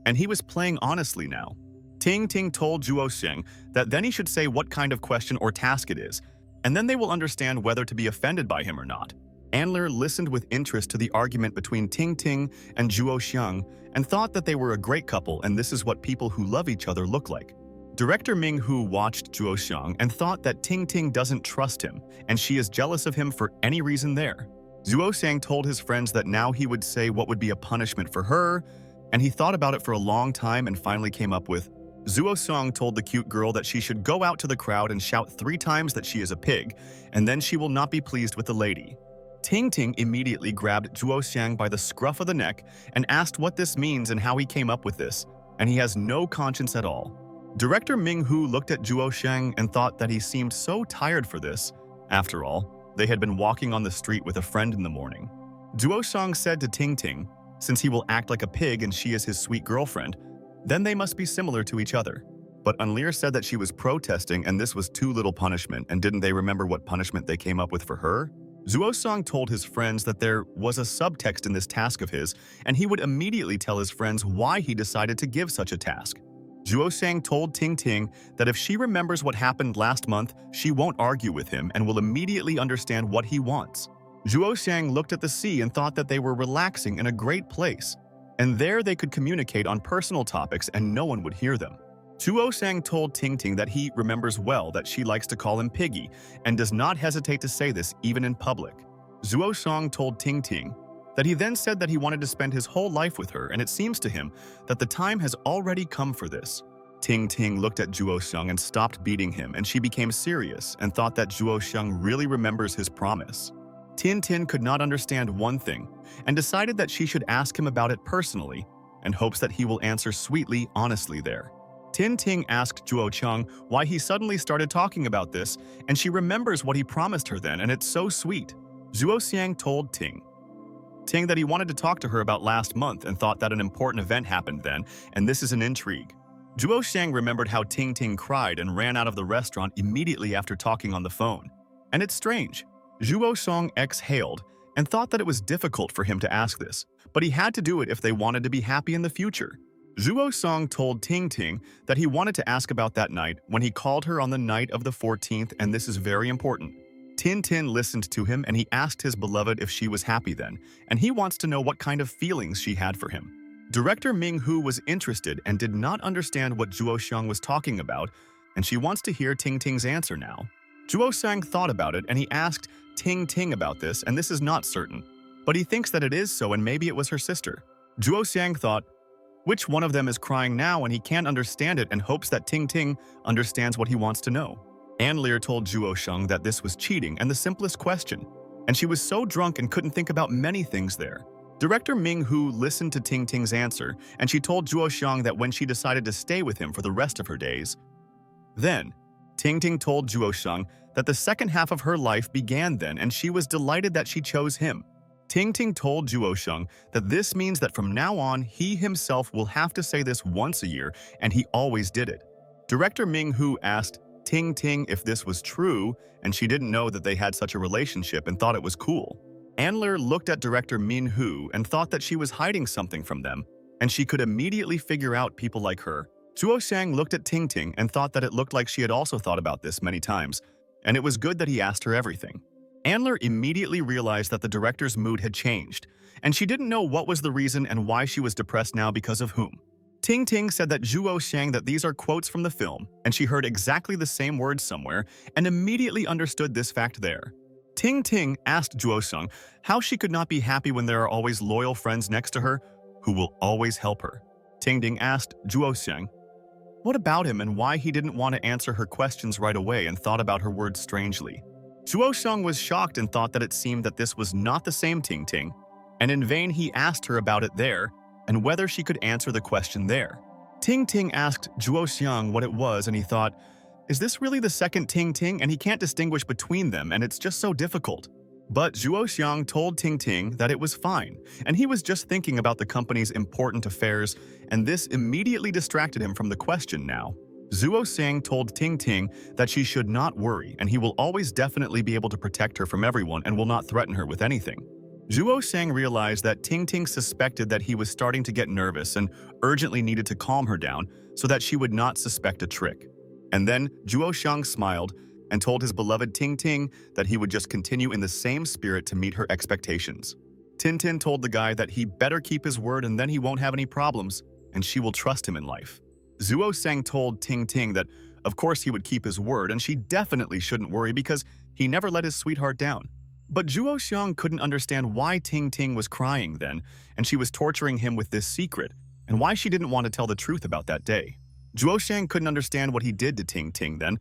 And he was playing honestly now. Ting Ting told Zhuo Xiang that then he should say what kind of question or task it is, and then they will understand whether to be offended by him or not. Anler listened with interest to the argument between Ting Ting and Zhuo Xiang and thought that they were a great couple and this is what people who love each other look like. Director Ming Hu watched Zhuo Xiang and thought that Ting Ting doesn't trust him and she is jealous of him for any reason there. Zhuo Xiang told his friends that now he would say what would be a punishment for her, and he thought about it for a long time and finally came up with, Zhuo Xiang told the cute girl that she should go out to the crowd and shout 3 times that she is a pig, and then she will not be pleased with the lady. Ting Ting immediately grabbed Zhuo Xiang by the scruff of the neck and asked what this means and how he came up with this, and he has no conscience at all. Director Ming Hu looked at Zhuo Xiang and thought that he seemed so tired for this. After all, they had been walking on the street with a friend in the morning. Zhuo Xiang said to Ting Ting, since he will act like a pig and she is his sweet girlfriend, then they must be similar to each other. But Anler said that she was protesting and this was too little punishment, and didn't they remember what punishment they came up with for her? Zhuo Xiang told his friends that there was a subtext in this task of his, and he would immediately tell his friends why he decided to give such a task. Zhuo Xiang told Ting Ting that if she remembers what happened last month, she won't argue with him and will immediately understand what he wants. Zhuo Xiang looked at the sea and thought that they were relaxing in a great place, and there they could communicate on personal topics and no one would hear them. Zhuo Xiang told Ting Ting that he remembers well that she likes to call him Piggy and does not hesitate to say this even in public. Zhuo Xiang told Ting Ting that he then said that he wanted to spend his whole life with her, and it seems to him that the time has already come for this. Ting Ting looked at Zhuo Xiang and stopped beating him, and she became serious and thought that Zhuo Xiang really remembers his promise. Tin Tin could not understand one thing and decided that she should ask him about it personally and hopes that he will answer sweetly, honestly there. Tin Ting asked Zhuo Qiang why he suddenly started talking about this, and she remembers what he promised her then, and it's so sweet. Zhuo Xiang told Ting Ting that he wanted to talk to her about last month and thought that an important event happened then, and this is an intrigue. Zhuo Shang remembered how Ting Ting cried and ran out of the restaurant immediately after talking on the phone. And it's strange. Zhuo Shang exhaled and thought that it was difficult for him to ask this, but he had to do it if they wanted to be happy in the future. Zhuo Shang told Ting Ting that he wanted to ask about that night when he called her on the night of the 14th, and this is very important. Tin Tin listened to him and he asked his beloved if she was happy then, and he wants to know what kind of feelings she had for him. Director Ming Hu was interested and did not understand what Zhuo Shang was talking about, and she wants to hear Ting Ting's answer now. Zhuo Shang thought about it and he asked Ting Ting about this, and this is not certain, but he thinks that it is so and maybe it was her sister. Zhuo Shang thought, which one of them is crying now, and he can't understand it and hopes that Ting Ting understands what he wants to know. Ann Lear told Zhuo Shang that this was cheating and the simplest question, and she was so drunk and couldn't think about many things there. Director Ming Hu listened to Ting Ting's answer, and she told Zhuo Shang that when she decided to stay with him for the rest of her days. Then, Ting Ting told Zhuo Shang that the second half of her life began then, and she was delighted that she chose him. Ting Ting told Zhuo Shang that this means that from now on, he himself will have to say this once a year, and he always did it. Director Ming Hu asked Ting Ting if this was true, and she didn't know that they had such a relationship and thought it was cool. Andler looked at Director Min Hu and thought that she was hiding something from them, and she could immediately figure out people like her. Zhuo Shang looked at Ting Ting and thought that it looked like she had also thought about this many times, and it was good that he asked her everything. Andler immediately realized that the director's mood had changed, and she didn't know what was the reason and why she was depressed now because of whom. Ting Ting said that Zhuo Shang that these are quotes from the film, and she heard exactly the same words somewhere and immediately understood this fact there. Ting Ting asked Zhuo Shang how she could not be happy when there are always loyal friends next to her who will always help her. Ting Ting asked Zhuo Shang what about him and why he didn't want to answer her questions right away and thought about her words strangely. Zhuo Shang was shocked and thought that it seemed that this was not the same Ting Ting, and in vain he asked her about it there and whether she could answer the question there. Ting Ting asked Zhuo Xiang what it was, and he thought, is this really the second Ting Ting? And he can't distinguish between them, and it's just so difficult. But Zhuo Xiang told Ting Ting that it was fine, and he was just thinking about the company's important affairs, and this immediately distracted him from the question now. Zhuo Xiang told Ting Ting that she should not worry, and he will always definitely be able to protect her from everyone and will not threaten her with anything. Zhuo Shang realized that Ting Ting suspected that he was starting to get nervous and urgently needed to calm her down so that she would not suspect a trick. And then Zhuo Shang smiled and told his beloved Ting Ting that he would just continue in the same spirit to meet her expectations. Tin Tin told the guy that he better keep his word and then he won't have any problems, and she will trust him in life. Zhuo Shang told Ting Ting that of course he would keep his word and she definitely shouldn't worry because he never let his sweetheart down. But Zhuo Xiang couldn't understand why Ting Ting was crying then, and she was torturing him with this secret, and why she didn't want to tell the truth about that day. Zhuo Xiang couldn't understand what he did to Ting Ting then,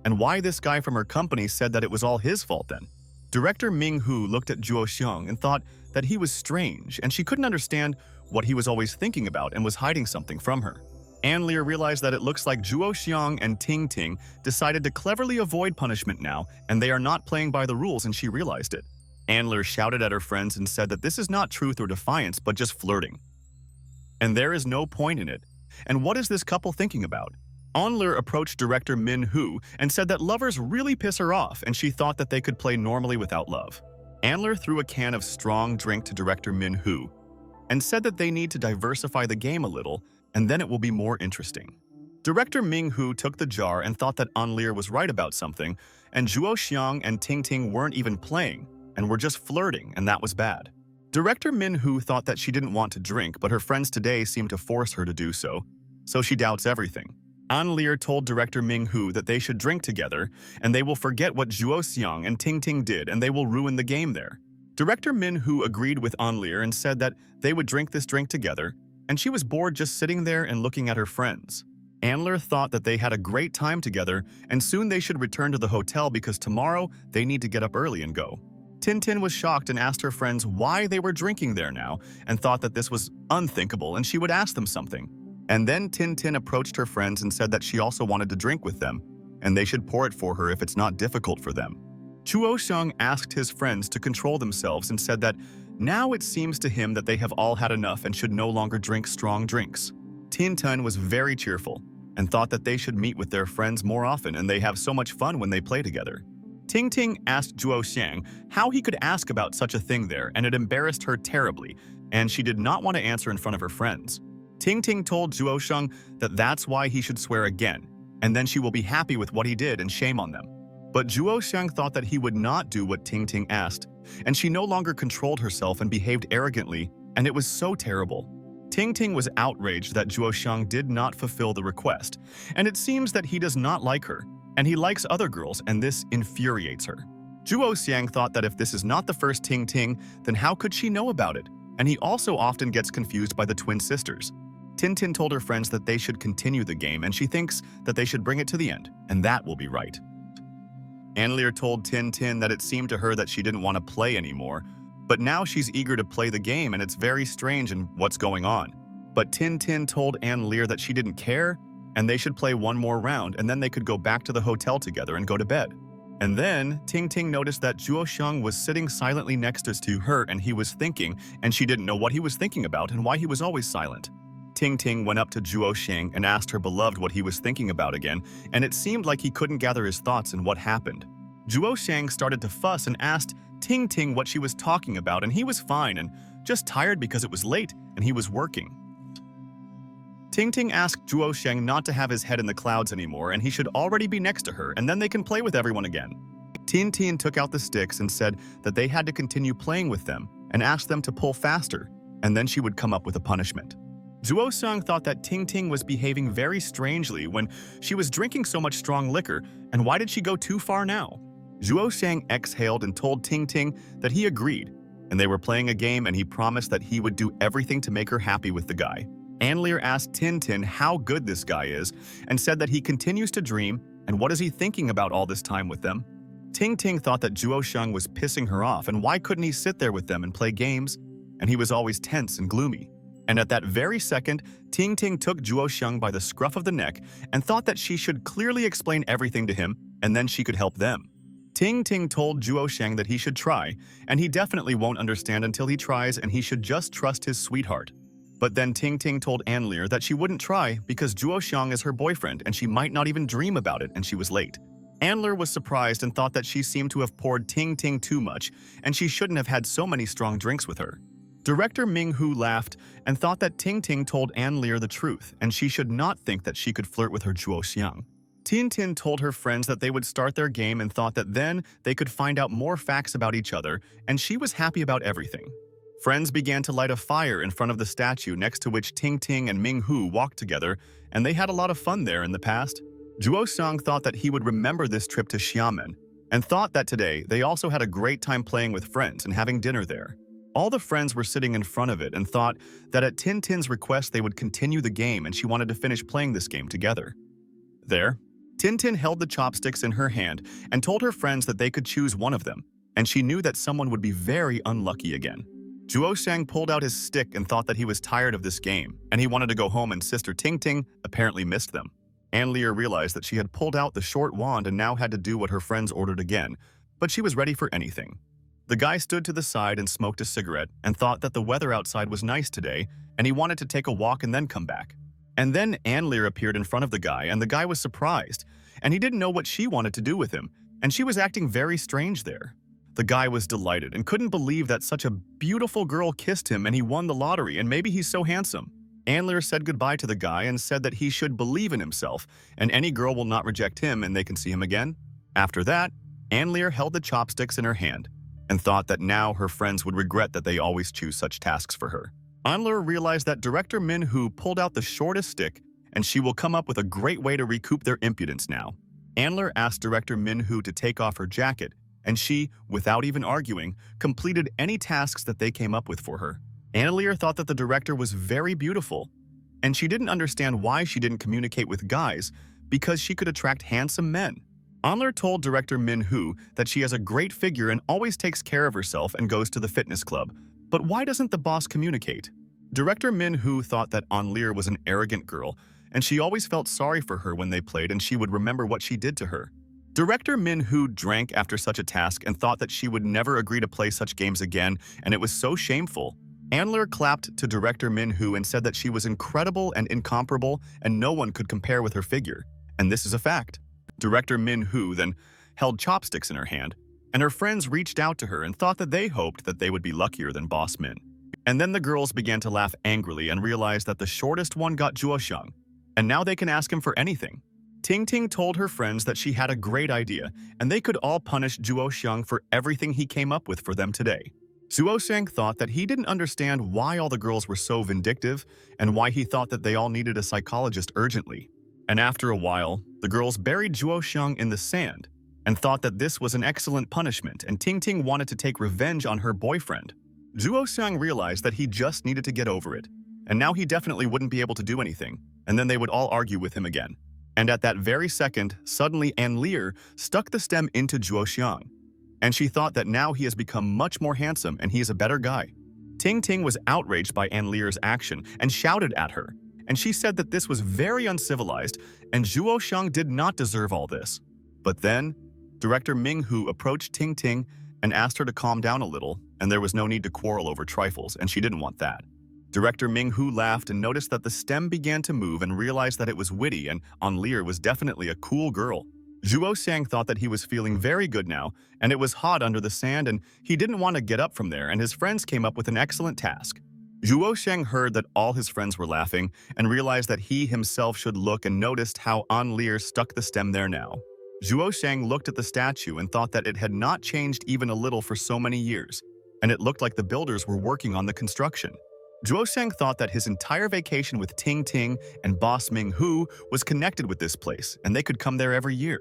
and why this guy from her company said that it was all his fault then. Director Ming Hu looked at Zhuo Xiang and thought that he was strange, and she couldn't understand what he was always thinking about and was hiding something from her. Ann Lear realized that it looks like Zhuo Xiang and Ting Ting decided to cleverly avoid punishment now, and they are not playing by the rules, and she realized it. Ann Lear shouted at her friends and said that this is not truth or defiance, but just flirting. And there is no point in it. And what is this couple thinking about? Ann Lear approached director Min Hu and said that lovers really piss her off, and she thought that they could play normally without love. Ann Lear threw a can of strong drink to director Min Hu and said that they need to diversify the game a little, and then it will be more interesting. Director Ming Hu took the jar and thought that Ann Lear was right about something, and Zhuo Xiang and Ting Ting weren't even playing, and were just flirting, and that was bad. Director Min Hu thought that she didn't want to drink, but her friends today seemed to force her to do so she doubts everything. Ann Lear told Director Ming Hu that they should drink together, and they will forget what Zhuo Xiang and Ting Ting did, and they will ruin the game there. Director Min Hu agreed with Ann Lear and said that they would drink this drink together, and she was bored just sitting there and looking at her friends. Ann Lear thought that they had a great time together, and soon they should return to the hotel because tomorrow they need to get up early and go. Tin Tin was shocked and asked her friends why they were drinking there now, and thought that this was unthinkable and she would ask them something. And then Tin Tin approached her friends and said that she also wanted to drink with them, and they should pour it for her if it's not difficult for them. Zhuo Shang asked his friends to control themselves and said that Now it seems to him that they have all had enough and should no longer drink strong drinks. Tin Tun was very cheerful and thought that they should meet with their friends more often and they have so much fun when they play together. Ting Ting asked Zhuo Xiang how he could ask about such a thing there, and it embarrassed her terribly, and she did not want to answer in front of her friends. Ting Ting told Zhuo Xiang that that's why he should swear again, and then she will be happy with what he did and shame on them. But Zhuo Xiang thought that he would not do what Ting Ting asked, and she no longer controlled herself and behaved arrogantly, and it was so terrible. Ting Ting was outraged that Zhuo Xiang did not fulfill the request, and it seems that he does not like her, and he likes other girls, and this infuriates her. Zhuo Xiang thought that if this is not the first Ting Ting, then how could she know about it? And he also often gets confused by the twin sisters. Tin Tin told her friends that they should continue the game, and she thinks that they should bring it to the end, and that will be right. Anlier told Tin Tin that it seemed to her that she didn't want to play anymore, but now she's eager to play the game and it's very strange and what's going on. But Tin Tin told Anlier that she didn't care and they should play one more round and then they could go back to the hotel together and go to bed. And then Ting Ting noticed that Zhuo Xiang was sitting silently next to her and he was thinking, and she didn't know what he was thinking about and why he was always silent. Ting Ting went up to Zhuo Xiang and asked her beloved what he was thinking about again, and it seemed like he couldn't gather his thoughts and what happened. Zhuo Xiang started to fuss and asked Ting Ting what she was talking about, and he was fine and just tired because it was late and he was working. Ting Ting asked Zhuo Xiang not to have his head in the clouds anymore and he should already be next to her and then they can play with everyone again. Tin Tin took out the sticks and said that they had to continue playing with them and asked them to pull faster, and then she would come up with a punishment. Zhuo Xiang thought that Ting Ting was behaving very strangely when she was drinking so much strong liquor, and why did she go too far now? Zhuo Xiang exhaled and told Ting Ting that he agreed, and they were playing a game and he promised that he would do everything to make her happy with the guy. Anlier asked Tin Tin how good this guy is and said that he continues to dream and what is he thinking about all this time with them. Ting Ting thought that Zhuo Xiang was pissing her off and why couldn't he sit there with them and play games, and he was always tense and gloomy. And at that very second, Ting Ting took Zhuo Xiang by the scruff of the neck and thought that she should clearly explain everything to him and then she could help them. Ting Ting told Zhuo Xiang that he should try, and he definitely won't understand until he tries and he should just trust his sweetheart. But then Ting Ting told Anlier that she wouldn't try because Zhuo Xiang is her boyfriend and she might not even dream about it and she was late. Anlier was surprised and thought that she seemed to have poured Ting Ting too much and she shouldn't have had so many strong drinks with her. Director Ming Hu laughed and thought that Ting Ting told Anlier the truth and she should not think that she could flirt with her Zhuo Xiang. Tin Tin told her friends that they would start their game and thought that then they could find out more facts about each other, and she was happy about everything. Friends began to light a fire in front of the statue next to which Ting Ting and Ming Hu walked together, and they had a lot of fun there in the past. Zhuo Xiang thought that he would remember this trip to Xiamen and thought that today they also had a great time playing with friends and having dinner there. All the friends were sitting in front of it and thought that at Tin Tin's request they would continue the game and she wanted to finish playing this game together. There, Tin Tin held the chopsticks in her hand and told her friends that they could choose one of them, and she knew that someone would be very unlucky again. Zhuo Xiang pulled out his stick and thought that he was tired of this game, and he wanted to go home, and Sister Ting Ting apparently missed them. Anlier realized that she had pulled out the short wand and now had to do what her friends ordered again, but she was ready for anything. The guy stood to the side and smoked a cigarette and thought that the weather outside was nice today, and he wanted to take a walk and then come back. And then Anlier appeared in front of the guy, and the guy was surprised, and he didn't know what she wanted to do with him, and she was acting very strange there. The guy was delighted and couldn't believe that such a beautiful girl kissed him and he won the lottery, and maybe he's so handsome. Anlier said goodbye to the guy and said that he should believe in himself, and any girl will not reject him and they can see him again. After that, Anlier held the chopsticks in her hand and thought that now her friends would regret that they always choose such tasks for her. Anlier realized that Director Min Hu pulled out the shortest stick and she will come up with a great way to recoup their impudence now. Anlier asked Director Min Hu to take off her jacket, and she, without even arguing, completed any tasks that they came up with for her. Anlier thought that the director was very beautiful, and she didn't understand why she didn't communicate with guys because she could attract handsome men. Anlier told Director Min Hu that she has a great figure and always takes care of herself and goes to the fitness club. But why doesn't the boss communicate? Director Min Hu thought that Anlier was an arrogant girl, and she always felt sorry for her when they played and she would remember what she did to her. Director Min-hoo drank after such a task and thought that she would never agree to play such games again, and it was so shameful. Andler clapped to Director Min-hoo and said that she was incredible and incomparable and no one could compare with her figure. And this is a fact. Director Min-hoo then held chopsticks in her hand, and her friends reached out to her and thought that they hoped that they would be luckier than Boss Min. And then the girls began to laugh angrily and realized that the shortest one got Juosheng, and now they can ask him for anything. Ting Ting told her friends that she had a great idea, and they could all punish Juosheng for everything he came up with for them today. Juosheng thought that he didn't understand why all the girls were so vindictive and why he thought that they all needed a psychologist urgently. And after a while, the girls buried Juosheng in the sand and thought that this was an excellent punishment, and Ting Ting wanted to take revenge on her boyfriend. Juosheng realized that he just needed to get over it, and now he definitely wouldn't be able to do anything, and then they would all argue with him again. And at that very second, suddenly Anlir stuck the stem into Juosheng, and she thought that now he has become much more handsome and he is a better guy. Ting Ting was outraged by Anlir's action and shouted at her, and she said that this was very uncivilized and Juosheng did not deserve all this. But then, Director Ming-hoo approached Ting Ting and asked her to calm down a little, and there was no need to quarrel over trifles, and she didn't want that. Director Ming-hoo laughed and noticed that the stem began to move and realized that it was witty and Anlir was definitely a cool girl. Juosheng thought that he was feeling very good now, and it was hot under the sand and he didn't want to get up from there, and his friends came up with an excellent task. Juosheng heard that all his friends were laughing and realized that he himself should look and noticed how Anlir stuck the stem there now. Juosheng looked at the statue and thought that it had not changed even a little for so many years, and it looked like the builders were working on the construction. Juosheng thought that his entire vacation with Ting Ting and Boss Ming-hoo was connected with this place, and they could come there every year.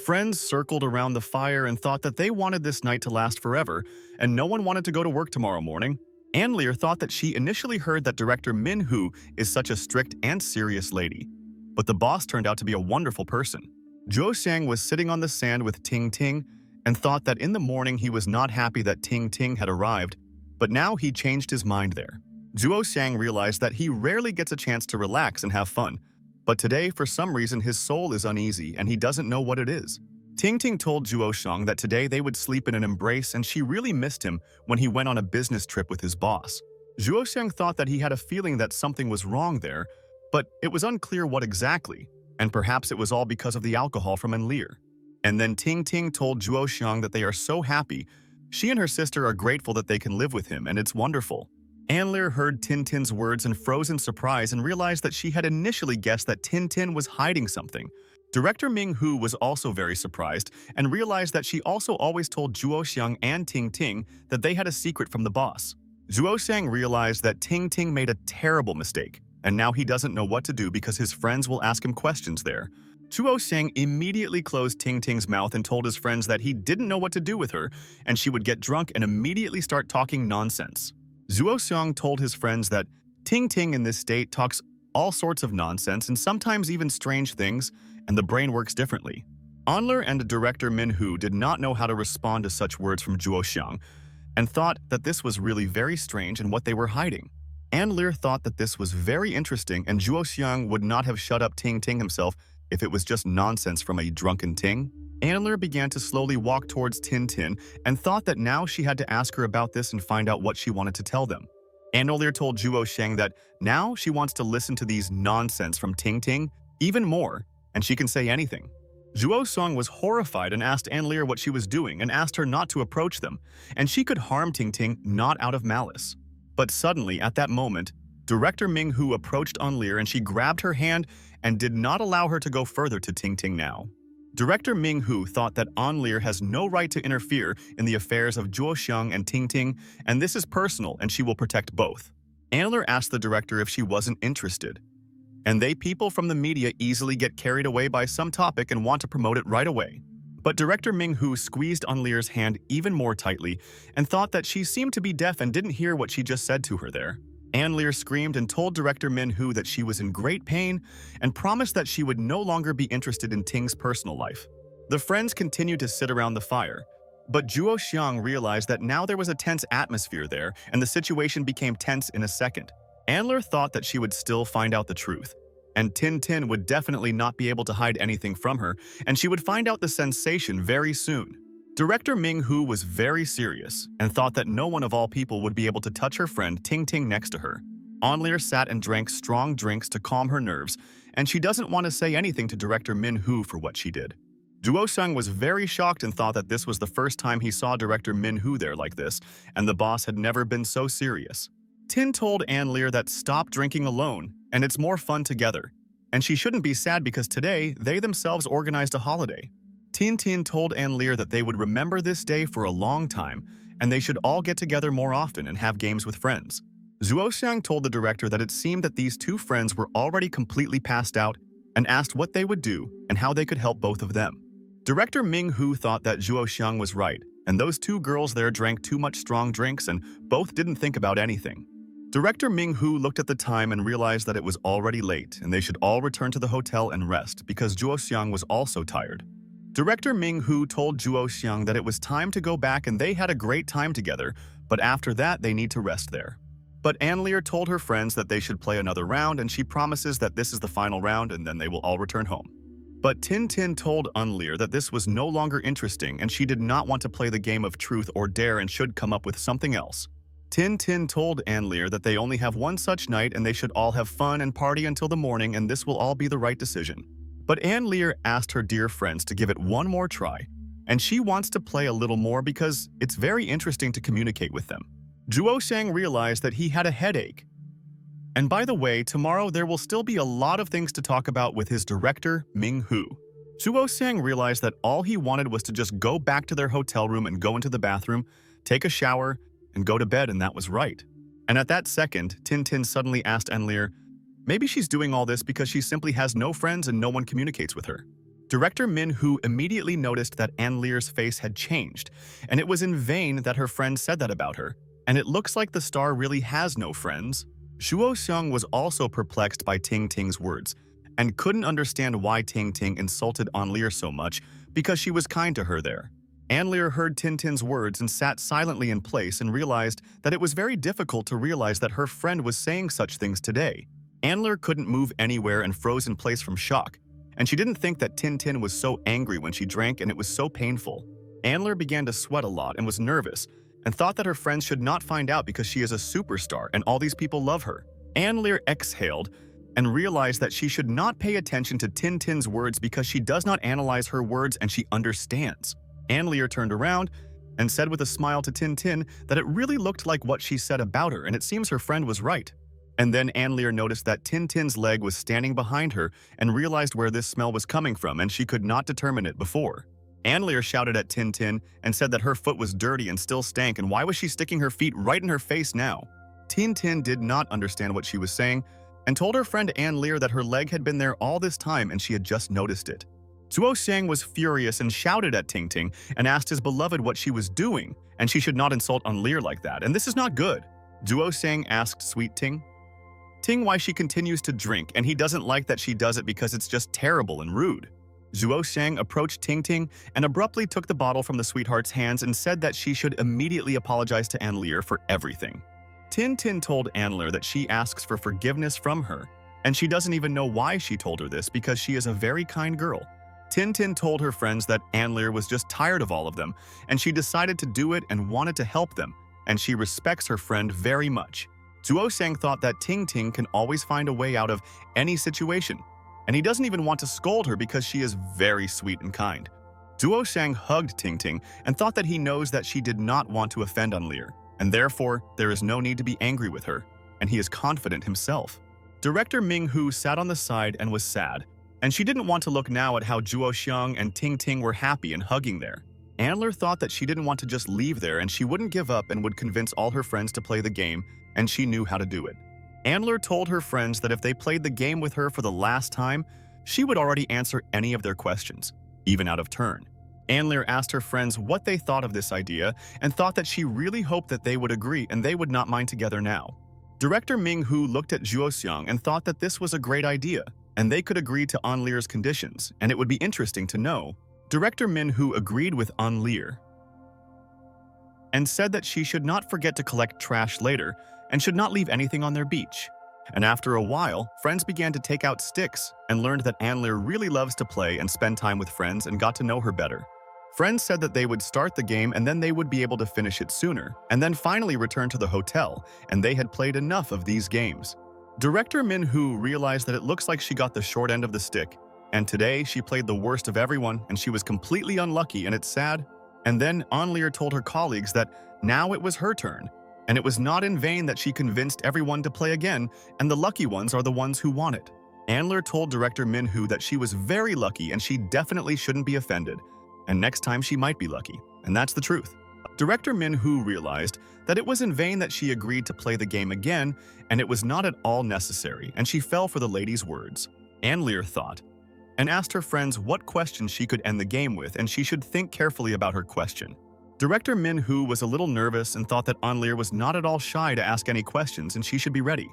Friends circled around the fire and thought that they wanted this night to last forever, and no one wanted to go to work tomorrow morning. Anlir thought that she initially heard that Director Min-hoo is such a strict and serious lady, but the boss turned out to be a wonderful person. Juosheng was sitting on the sand with Ting Ting and thought that in the morning he was not happy that Ting Ting had arrived, but now he changed his mind there. Juosheng realized that he rarely gets a chance to relax and have fun, but today, for some reason, his soul is uneasy and he doesn't know what it is. Ting Ting told Juosheng that today they would sleep in an embrace and she really missed him when he went on a business trip with his boss. Juosheng thought that he had a feeling that something was wrong there, but it was unclear what exactly, and perhaps it was all because of the alcohol from Anlir. And then Ting Ting told Juosheng that they are so happy. She and her sister are grateful that they can live with him, and it's wonderful. Anlir heard Tintin's words and froze in surprise and realized that she had initially guessed that Tintin was hiding something. Director Ming-hoo was also very surprised and realized that she also always told Juosheng and Ting Ting that they had a secret from the boss. Juosheng realized that Ting Ting made a terrible mistake, and now he doesn't know what to do because his friends will ask him questions there. Juosheng immediately closed Ting Ting's mouth and told his friends that he didn't know what to do with her, and she would get drunk and immediately start talking nonsense. Juosheng told his friends that Ting Ting in this state talks all sorts of nonsense and sometimes even strange things, and the brain works differently. Anlir and Director Min-hoo did not know how to respond to such words from Juosheng and thought that this was really very strange and what they were hiding. Anlir thought that this was very interesting and Juosheng would not have shut up Ting Ting himself if it was just nonsense from a drunken Ting. Anlir began to slowly walk towards Tintin and thought that now she had to ask her about this and find out what she wanted to tell them. Anlir told Juosheng that now she wants to listen to these nonsense from Ting Ting even more, and she can say anything. Juosheng was horrified and asked Anlir what she was doing and asked her not to approach them, and she could harm Ting Ting not out of malice. But suddenly, at that moment, Director Ming-hoo approached Anlir and she grabbed her hand and did not allow her to go further to Ting Ting now. Director Ming-hoo thought that Anlir has no right to interfere in the affairs of Juosheng and Ting Ting, and this is personal and she will protect both. Anlir asked the director if she wasn't interested. And people from the media easily get carried away by some topic and want to promote it right away. But Director Ming-hoo squeezed Anlir's hand even more tightly and thought that she seemed to be deaf and didn't hear what she just said to her there. Anlir screamed and told Director Min-hoo that she was in great pain and promised that she would no longer be interested in Ting's personal life. The friends continued to sit around the fire, but Juosheng realized that now there was a tense atmosphere there and the situation became tense in a second. Anlir thought that she would still find out the truth, and Tin Tin would definitely not be able to hide anything from her, and she would find out the sensation very soon. Director Ming Hu was very serious and thought that no one of all people would be able to touch her friend Ting Ting next to her. Onlir sat and drank strong drinks to calm her nerves, and she doesn't want to say anything to Director Min Hu for what she did. Duo-sung was very shocked and thought that this was the first time he saw Director Min Hu there like this, and the boss had never been so serious. Tin told Anlir that stop drinking alone, and it's more fun together. And she shouldn't be sad because today, they themselves organized a holiday. Tin told Anlir that they would remember this day for a long time, and they should all get together more often and have games with friends. Zuo-xiang told the director that it seemed that these two friends were already completely passed out and asked what they would do and how they could help both of them. Director Ming Hu thought that Zuo-xiang was right, and those two girls there drank too much strong drinks and both didn't think about anything. Director Ming Hu looked at the time and realized that it was already late and they should all return to the hotel and rest because Zuo-xiang was also tired. Director Ming Hu told Zuo-xiang that it was time to go back and they had a great time together, but after that they need to rest there. But Anlir told her friends that they should play another round and she promises that this is the final round and then they will all return home. But Tin told Anlir that this was no longer interesting and she did not want to play the game of truth or dare and should come up with something else. Tin told Anlir that they only have one such night and they should all have fun and party until the morning and this will all be the right decision. But Anlir asked her dear friends to give it one more try, and she wants to play a little more because it's very interesting to communicate with them. Zuo-xiang realized that he had a headache. And by the way, tomorrow there will still be a lot of things to talk about with his director, Ming Hu. Zuo-xiang realized that all he wanted was to just go back to their hotel room and go into the bathroom, take a shower, and go to bed, and that was right. And at that second, Tin suddenly asked Anlir, maybe she's doing all this because she simply has no friends and no one communicates with her. Director Min Hu immediately noticed that Anlir's face had changed, and it was in vain that her friend said that about her, and it looks like the star really has no friends. Zuo-xiang was also perplexed by Ting Ting's words, and couldn't understand why Ting Ting insulted Anlir so much because she was kind to her there. Anlir heard Tintin's words and sat silently in place and realized that it was very difficult to realize that her friend was saying such things today. Anlir couldn't move anywhere and froze in place from shock, and she didn't think that Tin was so angry when she drank and it was so painful. Anlir began to sweat a lot and was nervous, and thought that her friends should not find out because she is a superstar and all these people love her. Anlir exhaled and realized that she should not pay attention to Tintin's words because she does not analyze her words and she understands. Anlir turned around and said with a smile to Tin that it really looked like what she said about her and it seems her friend was right. And then Anlir noticed that Tintin's leg was standing behind her and realized where this smell was coming from and she could not determine it before. Anlir shouted at Tin and said that her foot was dirty and still stank and why was she sticking her feet right in her face now? Tin did not understand what she was saying and told her friend Anlir that her leg had been there all this time and she had just noticed it. Zuo-xiang was furious and shouted at Ting and asked his beloved what she was doing, and she should not insult Anlir like that, and this is not good. Zuo-xiang asked Sweet Ting why she continues to drink, and he doesn't like that she does it because it's just terrible and rude. Zuo-xiang approached Ting and abruptly took the bottle from the sweetheart's hands and said that she should immediately apologize to Anlir for everything. Tin told Anlir that she asks for forgiveness from her, and she doesn't even know why she told her this because she is a very kind girl. Tin told her friends that Anlir was just tired of all of them, and she decided to do it and wanted to help them, and she respects her friend very much. Zuo-xiang thought that Ting can always find a way out of any situation, and he doesn't even want to scold her because she is very sweet and kind. Zuo-xiang hugged Ting and thought that he knows that she did not want to offend Anlir, and therefore there is no need to be angry with her, and he is confident himself. Director Ming Hu sat on the side and was sad, and she didn't want to look now at how Zuo-xiang and Ting were happy and hugging there. Anlir thought that she didn't want to just leave there and she wouldn't give up and would convince all her friends to play the game, and she knew how to do it. Anlir told her friends that if they played the game with her for the last time, she would already answer any of their questions, even out of turn. Anlir asked her friends what they thought of this idea and thought that she really hoped that they would agree and they would not mind together now. Director Ming Hu looked at Zuo-xiang and thought that this was a great idea, and they could agree to Anlir's conditions, and it would be interesting to know. Director Min Hu agreed with Anlir and said that she should not forget to collect trash later and should not leave anything on their beach. And after a while, friends began to take out sticks and learned that Anlir really loves to play and spend time with friends and got to know her better. Friends said that they would start the game and then they would be able to finish it sooner, and then finally return to the hotel, and they had played enough of these games. Director Min-hoo realized that it looks like she got the short end of the stick, and today she played the worst of everyone and she was completely unlucky, and it's sad. And then Anlir told her colleagues that now it was her turn, and it was not in vain that she convinced everyone to play again, and the lucky ones are the ones who won it. Anlir told Director Min-hoo that she was very lucky and she definitely shouldn't be offended, and next time she might be lucky, and that's the truth. Director Min-hoo realized that it was in vain that she agreed to play the game again, and it was not at all necessary, and she fell for the lady's words. Anlir thought, and asked her friends what question she could end the game with, and she should think carefully about her question. Director Min-hoo was a little nervous and thought that Anlir was not at all shy to ask any questions and she should be ready.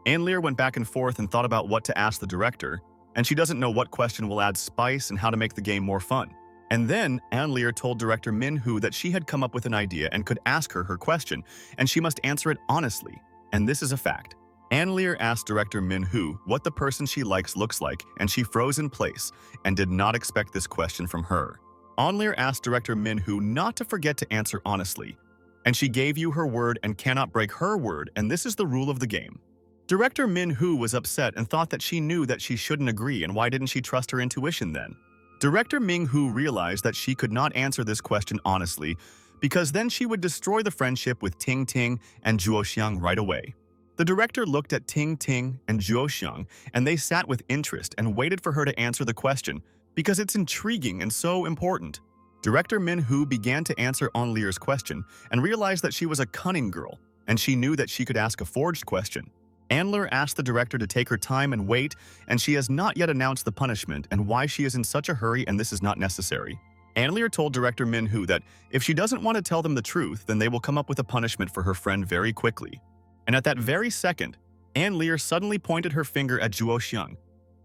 Anlir went back and forth and thought about what to ask the director, and she doesn't know what question will add spice and how to make the game more fun. And then Anlir told Director Min-hoo that she had come up with an idea and could ask her question, and she must answer it honestly. And this is a fact. Anlir asked Director Min-hoo what the person she likes looks like, and she froze in place and did not expect this question from her. Anlir asked Director Min-hoo not to forget to answer honestly, and she gave you her word and cannot break her word, and this is the rule of the game. Director Min-hoo was upset and thought that she knew that she shouldn't agree, and why didn't she trust her intuition then? Director Min-hoo realized that she could not answer this question honestly because then she would destroy the friendship with Ting Ting and Zhuo Xiang right away. The director looked at Ting Ting and Zhuo Xiang, and they sat with interest and waited for her to answer the question because it's intriguing and so important. Director Min-hoo began to answer Anlir's question and realized that she was a cunning girl, and she knew that she could ask a forged question. Anlir asked the director to take her time and wait, and she has not yet announced the punishment and why she is in such a hurry, and this is not necessary. Anlir told Director Min-hoo that if she doesn't want to tell them the truth, then they will come up with a punishment for her friend very quickly. And at that very second, Anlir suddenly pointed her finger at Zhuo Xiang,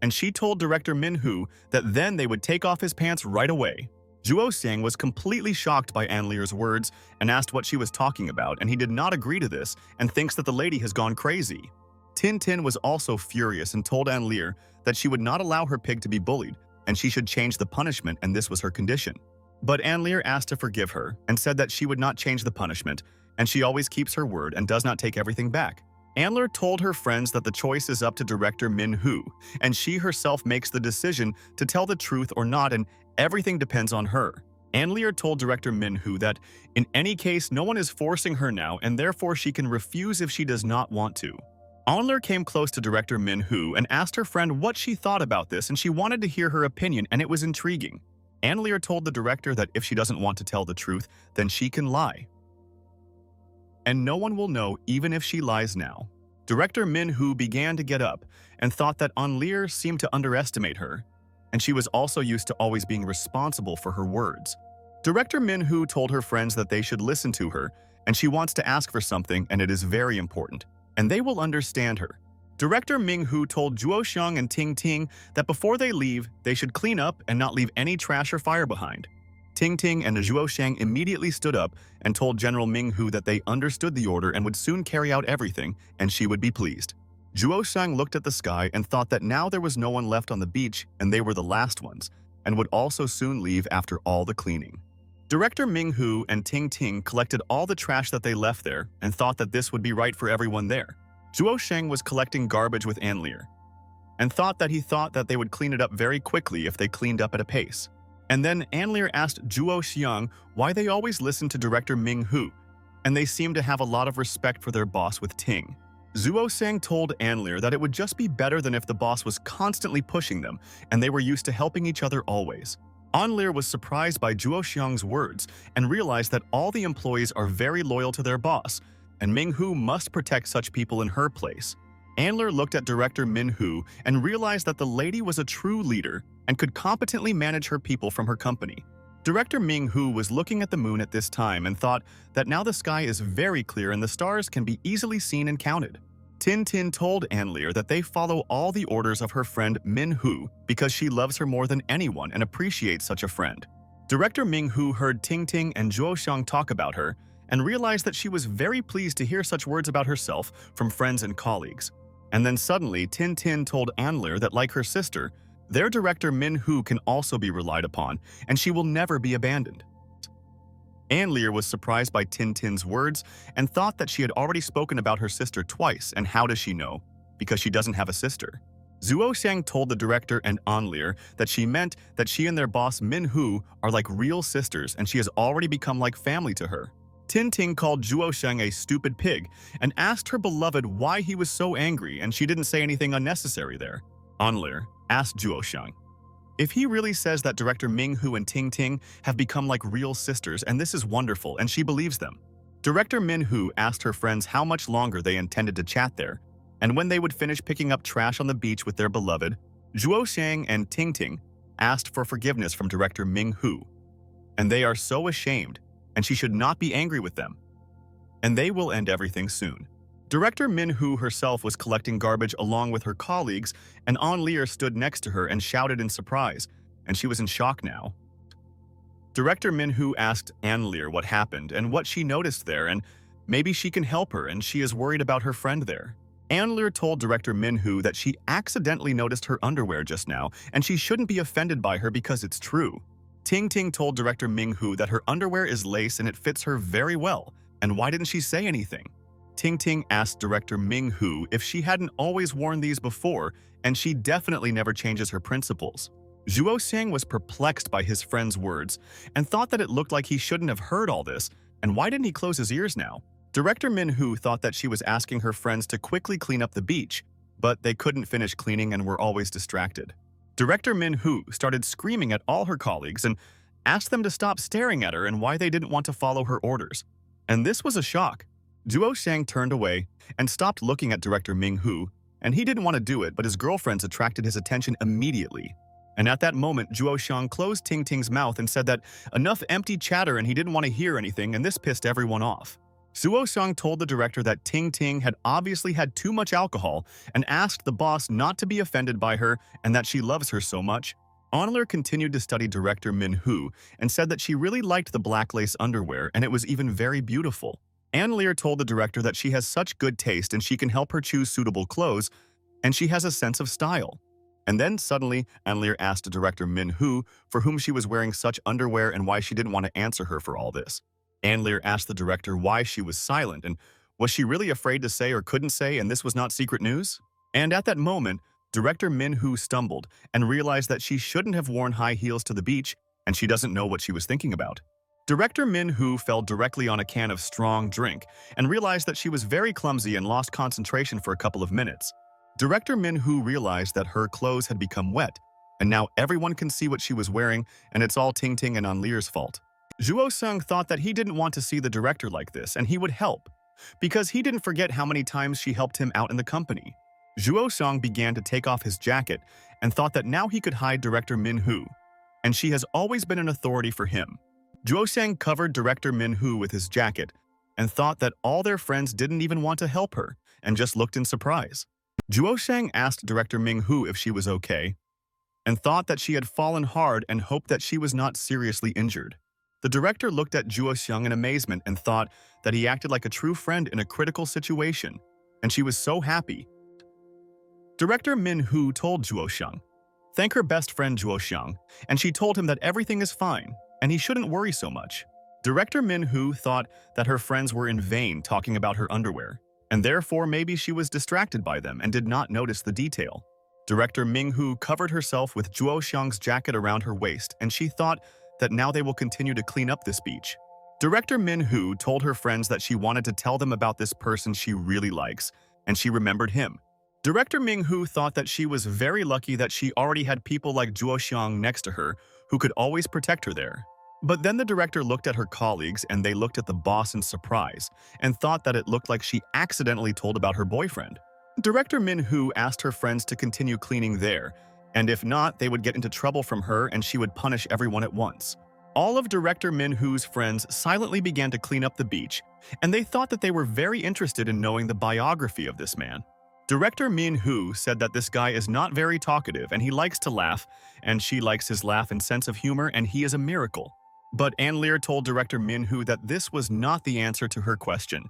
and she told Director Min-hoo that then they would take off his pants right away. Zhuo Xiang was completely shocked by Anlir's words and asked what she was talking about, and he did not agree to this and thinks that the lady has gone crazy. Tin Tin was also furious and told Anlir that she would not allow her pig to be bullied, and she should change the punishment, and this was her condition. But Anlir asked to forgive her and said that she would not change the punishment, and she always keeps her word and does not take everything back. Anlir told her friends that the choice is up to Director Min-hoo, and she herself makes the decision to tell the truth or not, and everything depends on her. Anlir told Director Min-hoo that in any case no one is forcing her now, and therefore she can refuse if she does not want to. Anlir came close to Director Min-hoo and asked her friend what she thought about this, and she wanted to hear her opinion, and it was intriguing. Anlir told the director that if she doesn't want to tell the truth, then she can lie. And no one will know even if she lies now. Director Min-hoo began to get up and thought that Anlir seemed to underestimate her, and she was also used to always being responsible for her words. Director Min-hoo told her friends that they should listen to her, and she wants to ask for something, and it is very important, and they will understand her. Director Min-hoo told Zhuo Xiang and Ting Ting that before they leave, they should clean up and not leave any trash or fire behind. Ting Ting and Zhuo Xiang immediately stood up and told General Min-hoo that they understood the order and would soon carry out everything, and she would be pleased. Zhuo Xiang looked at the sky and thought that now there was no one left on the beach, and they were the last ones, and would also soon leave after all the cleaning. Director Min-hoo and Ting Ting collected all the trash that they left there and thought that this would be right for everyone there. Zhuo Xiang was collecting garbage with Anlir and thought that they would clean it up very quickly if they cleaned up at a pace. And then Anlir asked Zhuo Xiang why they always listened to Director Min-hoo, and they seemed to have a lot of respect for their boss with Ting. Zhuo Xiang told Anlir that it would just be better than if the boss was constantly pushing them, and they were used to helping each other always. Anlir was surprised by Zhuo Xiang's words and realized that all the employees are very loyal to their boss, and Min-hoo must protect such people in her place. Anlir looked at Director Min-hoo and realized that the lady was a true leader and could competently manage her people from her company. Director Min-hoo was looking at the moon at this time and thought that now the sky is very clear and the stars can be easily seen and counted. Tin Tin told Anlir that they follow all the orders of her friend Min-hoo because she loves her more than anyone and appreciates such a friend. Director Min-hoo heard Ting Ting and Zhuo Xiang talk about her, and realized that she was very pleased to hear such words about herself from friends and colleagues. And then suddenly, Tin Tin told Anlir that, like her sister, their director Min-hoo can also be relied upon, and she will never be abandoned. Anlir was surprised by Tin Tin's words and thought that she had already spoken about her sister twice, and how does she know? Because she doesn't have a sister. Zuo Xiang told the director and Anlir that she meant that she and their boss Min-hoo are like real sisters, and she has already become like family to her. Tin Ting called Zuo Xiang a stupid pig and asked her beloved why he was so angry, and she didn't say anything unnecessary there. Anlir asked Zuo Xiang if he really says that director Ming-hoo and Ting Ting have become like real sisters, and this is wonderful, and she believes them. Director Min-hoo asked her friends how much longer they intended to chat there, and when they would finish picking up trash on the beach with their beloved. Zuo Xiang and Ting Ting asked for forgiveness from director Ming-hoo, and they are so ashamed, and she should not be angry with them. And they will end everything soon. Director Min-hoo herself was collecting garbage along with her colleagues, and Anlir stood next to her and shouted in surprise, and she was in shock now. Director Min-hoo asked Anlir what happened and what she noticed there, and maybe she can help her, and she is worried about her friend there. Anlir told Director Min-hoo that she accidentally noticed her underwear just now, and she shouldn't be offended by her because it's true. Ting Ting told Director Ming-hoo that her underwear is lace and it fits her very well, and why didn't she say anything? Ting Ting asked Director Ming-hoo if she hadn't always worn these before, and she definitely never changes her principles. Zuo Xiang was perplexed by his friend's words and thought that it looked like he shouldn't have heard all this, and why didn't he close his ears now? Director Min-hoo thought that she was asking her friends to quickly clean up the beach, but they couldn't finish cleaning and were always distracted. Director Min-hoo started screaming at all her colleagues and asked them to stop staring at her and why they didn't want to follow her orders. And this was a shock. Zuo Xiang turned away and stopped looking at Director Ming-hoo, and he didn't want to do it, but his girlfriends attracted his attention immediately. And at that moment, Zuo Xiang closed Ting Ting's mouth and said that enough empty chatter and he didn't want to hear anything, and this pissed everyone off. Zuo Xiang told the director that Ting Ting had obviously had too much alcohol and asked the boss not to be offended by her and that she loves her so much. Anlir continued to study director Min-hoo and said that she really liked the black lace underwear and it was even very beautiful. Anlir told the director that she has such good taste and she can help her choose suitable clothes, and she has a sense of style. And then suddenly, Anlir asked director Min-hoo for whom she was wearing such underwear and why she didn't want to answer her for all this. Anlir asked the director why she was silent, and was she really afraid to say or couldn't say, and this was not secret news? And at that moment, director Min-hoo stumbled and realized that she shouldn't have worn high heels to the beach, and she doesn't know what she was thinking about. Director Min-hoo fell directly on a can of strong drink and realized that she was very clumsy and lost concentration for a couple of minutes. Director Min-hoo realized that her clothes had become wet, and now everyone can see what she was wearing, and it's all Ting Ting and Anlir's fault. Zuo Xiang thought that he didn't want to see the director like this, and he would help, because he didn't forget how many times she helped him out in the company. Zuo Xiang began to take off his jacket and thought that now he could hide director Min-hoo, and she has always been an authority for him. Zuo Xiang covered director Min-hoo with his jacket and thought that all their friends didn't even want to help her and just looked in surprise. Zuo Xiang asked director Ming-hoo if she was okay and thought that she had fallen hard and hoped that she was not seriously injured. The director looked at Zuo Xiang in amazement and thought that he acted like a true friend in a critical situation, and she was so happy. Director Min-hoo told Zuo Xiang, thank her best friend Zuo Xiang, and she told him that everything is fine, and he shouldn't worry so much. Director Min-hoo thought that her friends were in vain talking about her underwear, and therefore maybe she was distracted by them and did not notice the detail. Director Ming-hoo covered herself with Zuo Xiang's jacket around her waist, and she thought that now they will continue to clean up this beach. Director Min-hoo told her friends that she wanted to tell them about this person she really likes, and she remembered him. Director Ming-hoo thought that she was very lucky that she already had people like Zuo Xiang next to her who could always protect her there. But then the director looked at her colleagues and they looked at the boss in surprise and thought that it looked like she accidentally told about her boyfriend. Director Min-hoo asked her friends to continue cleaning there, and if not, they would get into trouble from her and she would punish everyone at once. All of Director Min-hoo's friends silently began to clean up the beach, and they thought that they were very interested in knowing the biography of this man. Director Min-hoo said that this guy is not very talkative and he likes to laugh, and she likes his laugh and sense of humor, and he is a miracle. But Ann Lear told director Min-hoo that this was not the answer to her question,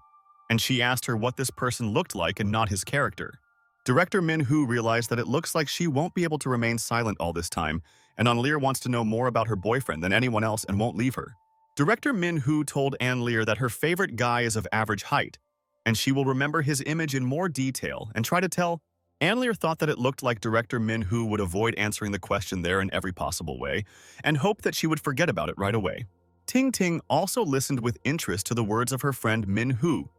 and she asked her what this person looked like and not his character. Director Min-hoo realized that it looks like she won't be able to remain silent all this time, and Ann Lear wants to know more about her boyfriend than anyone else and won't leave her. Director Min-hoo told Ann Lear that her favorite guy is of average height, and she will remember his image in more detail and try to tell. Ann Lear thought that it looked like director Min-hoo would avoid answering the question there in every possible way, and hoped that she would forget about it right away. Ting Ting also listened with interest to the words of her friend Min-hoo,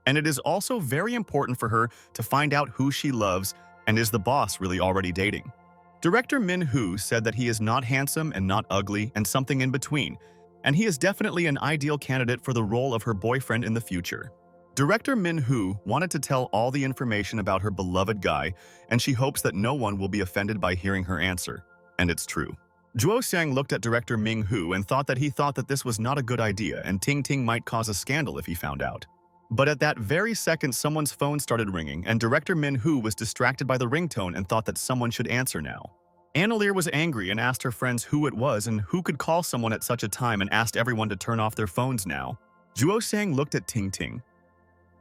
and it is also very important for her to find out who she loves and is the boss really already dating. Director Min-hoo said that he is not handsome and not ugly and something in between, and he is definitely an ideal candidate for the role of her boyfriend in the future. Director Min-hoo wanted to tell all the information about her beloved guy, and she hopes that no one will be offended by hearing her answer. And it's true. Zhuo Xiang looked at director Ming-hoo and thought that this was not a good idea and Ting Ting might cause a scandal if he found out. But at that very second, someone's phone started ringing, and director Min-hoo was distracted by the ringtone and thought that someone should answer now. Ann Lear was angry and asked her friends who it was and who could call someone at such a time and asked everyone to turn off their phones now. Zhuo Xiang looked at Ting Ting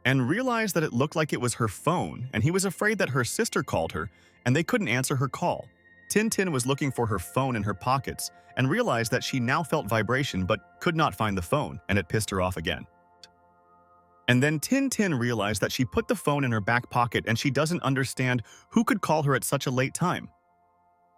and realized that it looked like it was her phone, and he was afraid that her sister called her and they couldn't answer her call. Tin Tin was looking for her phone in her pockets and realized that she now felt vibration but could not find the phone, and it pissed her off again. And then Tin Tin realized that she put the phone in her back pocket and she doesn't understand who could call her at such a late time.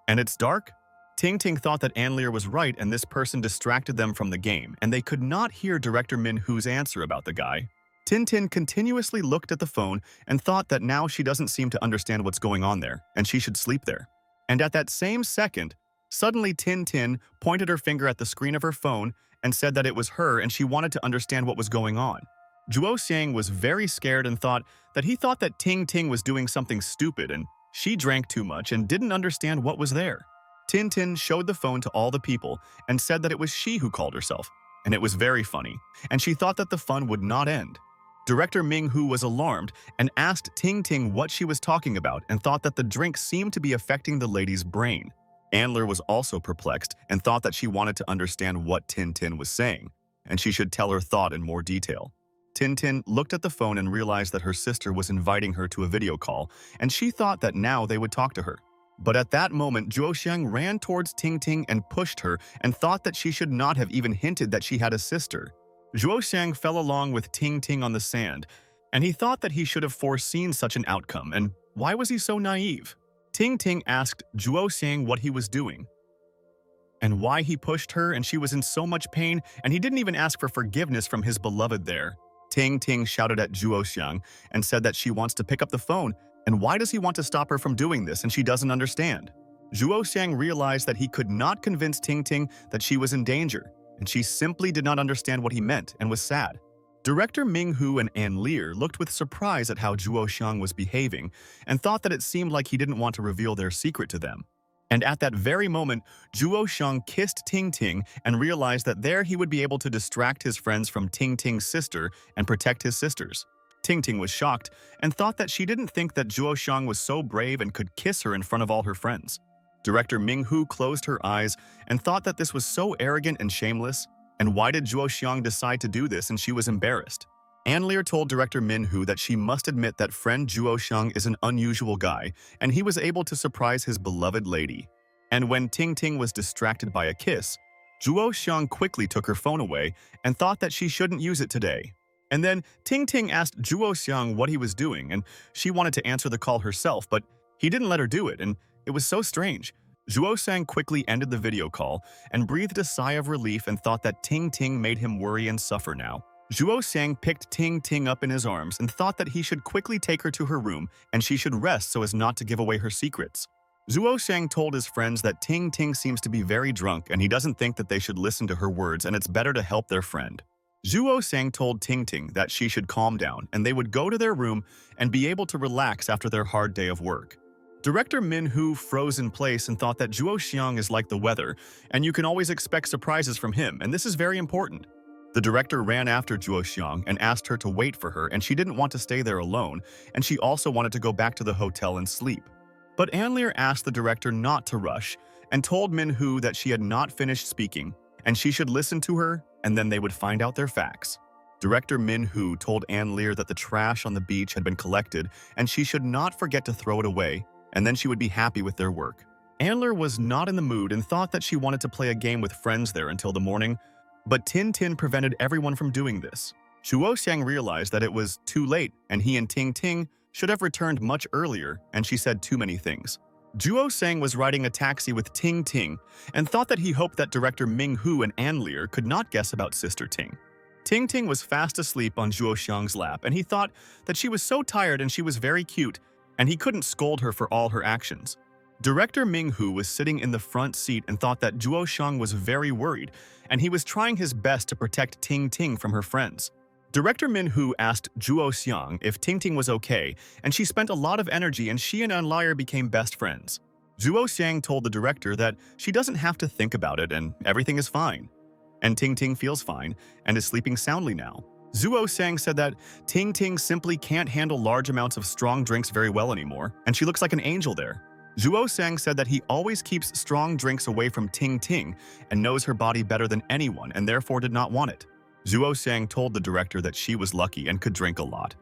And it's dark? Ting Ting thought that Ann Lear was right and this person distracted them from the game, and they could not hear director Min-hoo's answer about the guy. Tin Tin continuously looked at the phone and thought that now she doesn't seem to understand what's going on there, and she should sleep there. And at that same second, suddenly Tin Tin pointed her finger at the screen of her phone and said that it was her and she wanted to understand what was going on. Zhuo Xiang was very scared and thought that Ting Ting was doing something stupid and she drank too much and didn't understand what was there. Tin Tin showed the phone to all the people and said that it was she who called herself, and it was very funny, and she thought that the fun would not end. Director Ming-hoo was alarmed and asked Ting Ting what she was talking about and thought that the drink seemed to be affecting the lady's brain. Ann Lear was also perplexed and thought that she wanted to understand what Tin Tin was saying, and she should tell her thought in more detail. Tin Tin looked at the phone and realized that her sister was inviting her to a video call, and she thought that now they would talk to her. But at that moment, Zhuo Xiang ran towards Ting Ting and pushed her and thought that she should not have even hinted that she had a sister. Zhuo Xiang fell along with Ting Ting on the sand, and he thought that he should have foreseen such an outcome, and why was he so naive? Ting Ting asked Zhuo Xiang what he was doing and why he pushed her, and she was in so much pain, and he didn't even ask for forgiveness from his beloved there. Ting Ting shouted at Zhuo Xiang and said that she wants to pick up the phone, and why does he want to stop her from doing this, and she doesn't understand. Zhuo Xiang realized that he could not convince Ting Ting that she was in danger, and she simply did not understand what he meant and was sad. Director Ming-hoo and Ann Lear looked with surprise at how Zhuo Xiang was behaving and thought that it seemed like he didn't want to reveal their secret to them. And at that very moment, Zhuo Xiang kissed Ting Ting and realized that there he would be able to distract his friends from Ting Ting's sister and protect his sisters. Ting Ting was shocked and thought that she didn't think that Zhuo Xiang was so brave and could kiss her in front of all her friends. Director Ming-hoo closed her eyes and thought that this was so arrogant and shameless, and why did Zhuo Xiang decide to do this, and she was embarrassed. Ann Lear told director Min-hoo that she must admit that friend Zhuo Xiang is an unusual guy, and he was able to surprise his beloved lady. And when Ting Ting was distracted by a kiss, Zhuo Xiang quickly took her phone away and thought that she shouldn't use it today. And then Ting Ting asked Zhuo Xiang what he was doing, and she wanted to answer the call herself, but he didn't let her do it, and it was so strange. Zhuo Xiang quickly ended the video call and breathed a sigh of relief and thought that Ting Ting made him worry and suffer now. Zhuo Xiang picked Ting Ting up in his arms and thought that he should quickly take her to her room and she should rest so as not to give away her secrets. Zhuo Xiang told his friends that Ting Ting seems to be very drunk and he doesn't think that they should listen to her words and it's better to help their friend. Zhuo Xiang told Ting Ting that she should calm down and they would go to their room and be able to relax after their hard day of work. Director Min-hoo froze in place and thought that Zhuo Xiang is like the weather, and you can always expect surprises from him, and this is very important. The director ran after Zhuo Xiang and asked her to wait for her, and she didn't want to stay there alone, and she also wanted to go back to the hotel and sleep. But Ann Lear asked the director not to rush and told Min-hoo that she had not finished speaking, and she should listen to her, and then they would find out their facts. Director Min-hoo told Ann Lear that the trash on the beach had been collected and she should not forget to throw it away, and then she would be happy with their work. Ann Lear was not in the mood and thought that she wanted to play a game with friends there until the morning, but Tin Tin prevented everyone from doing this. Zhuo Xiang realized that it was too late and he and Ting Ting should have returned much earlier, and she said too many things. Zhuo Xiang was riding a taxi with Ting Ting and thought that he hoped that director Ming-hoo and Ann Lear could not guess about Sister Ting. Ting Ting was fast asleep on Zhuo Xiang's lap, and he thought that she was so tired and she was very cute, and he couldn't scold her for all her actions. Director Ming-hoo was sitting in the front seat and thought that Zhuo Xiang was very worried, and he was trying his best to protect Ting Ting from her friends. Director Min-hoo asked Zhuo Xiang if Ting Ting was okay, and she spent a lot of energy and she and Ann Lear became best friends. Zhuo Xiang told the director that she doesn't have to think about it and everything is fine. And Ting Ting feels fine and is sleeping soundly now. Zhuo Xiang said that Ting Ting simply can't handle large amounts of strong drinks very well anymore, and she looks like an angel there. Zhuo Xiang said that he always keeps strong drinks away from Ting Ting and knows her body better than anyone and therefore did not want it. Zhuo Xiang told the director that she was lucky and could drink a lot.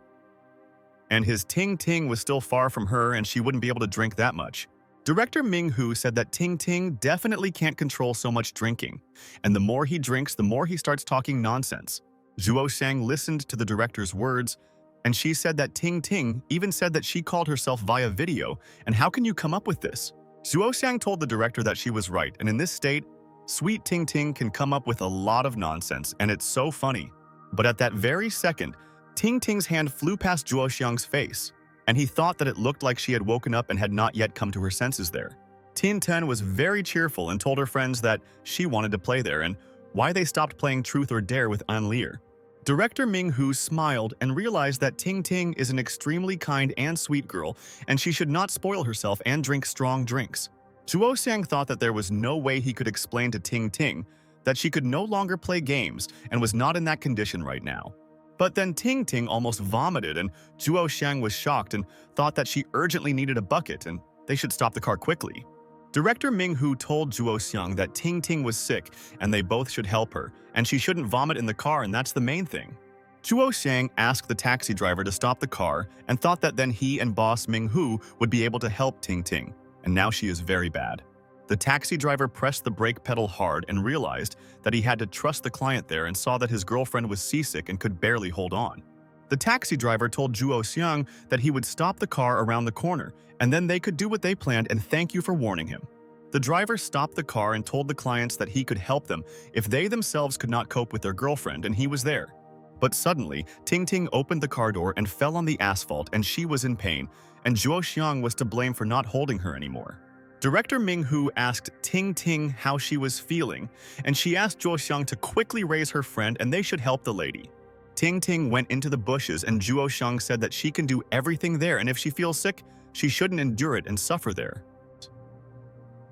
And his Ting Ting was still far from her and she wouldn't be able to drink that much. Director Ming-hoo said that Ting Ting definitely can't control so much drinking, and the more he drinks, the more he starts talking nonsense. Zhuo Xiang listened to the director's words, and she said that Ting Ting even said that she called herself via video, and how can you come up with this? Zhuo Xiang told the director that she was right, and in this state, sweet Ting Ting can come up with a lot of nonsense, and it's so funny. But at that very second, Ting Ting's hand flew past Zhuo Xiang's face, and he thought that it looked like she had woken up and had not yet come to her senses there. Tin Tin was very cheerful and told her friends that she wanted to play there and why they stopped playing Truth or Dare with Ann Lear. Director Ming-hoo smiled and realized that Ting Ting is an extremely kind and sweet girl, and she should not spoil herself and drink strong drinks. Zhuo Xiang thought that there was no way he could explain to Ting Ting that she could no longer play games and was not in that condition right now. But then Ting Ting almost vomited, and Zhuo Xiang was shocked and thought that she urgently needed a bucket and they should stop the car quickly. Director Ming-hoo told Zhuo Xiang that Ting Ting was sick and they both should help her, and she shouldn't vomit in the car, and that's the main thing. Zhuo Xiang asked the taxi driver to stop the car and thought that then he and boss Ming-hoo would be able to help Ting Ting, and now she is very bad. The taxi driver pressed the brake pedal hard and realized that he had to trust the client there and saw that his girlfriend was seasick and could barely hold on. The taxi driver told Zhuo Xiang that he would stop the car around the corner, and then they could do what they planned and thank you for warning him. The driver stopped the car and told the clients that he could help them if they themselves could not cope with their girlfriend, and he was there. But suddenly, Ting Ting opened the car door and fell on the asphalt, and she was in pain, and Zhuo Xiang was to blame for not holding her anymore. Director Ming-hoo asked Ting Ting how she was feeling, and she asked Zhuo Xiang to quickly raise her friend and they should help the lady. Ting Ting went into the bushes and Zhuo Xiang said that she can do everything there, and if she feels sick, she shouldn't endure it and suffer there.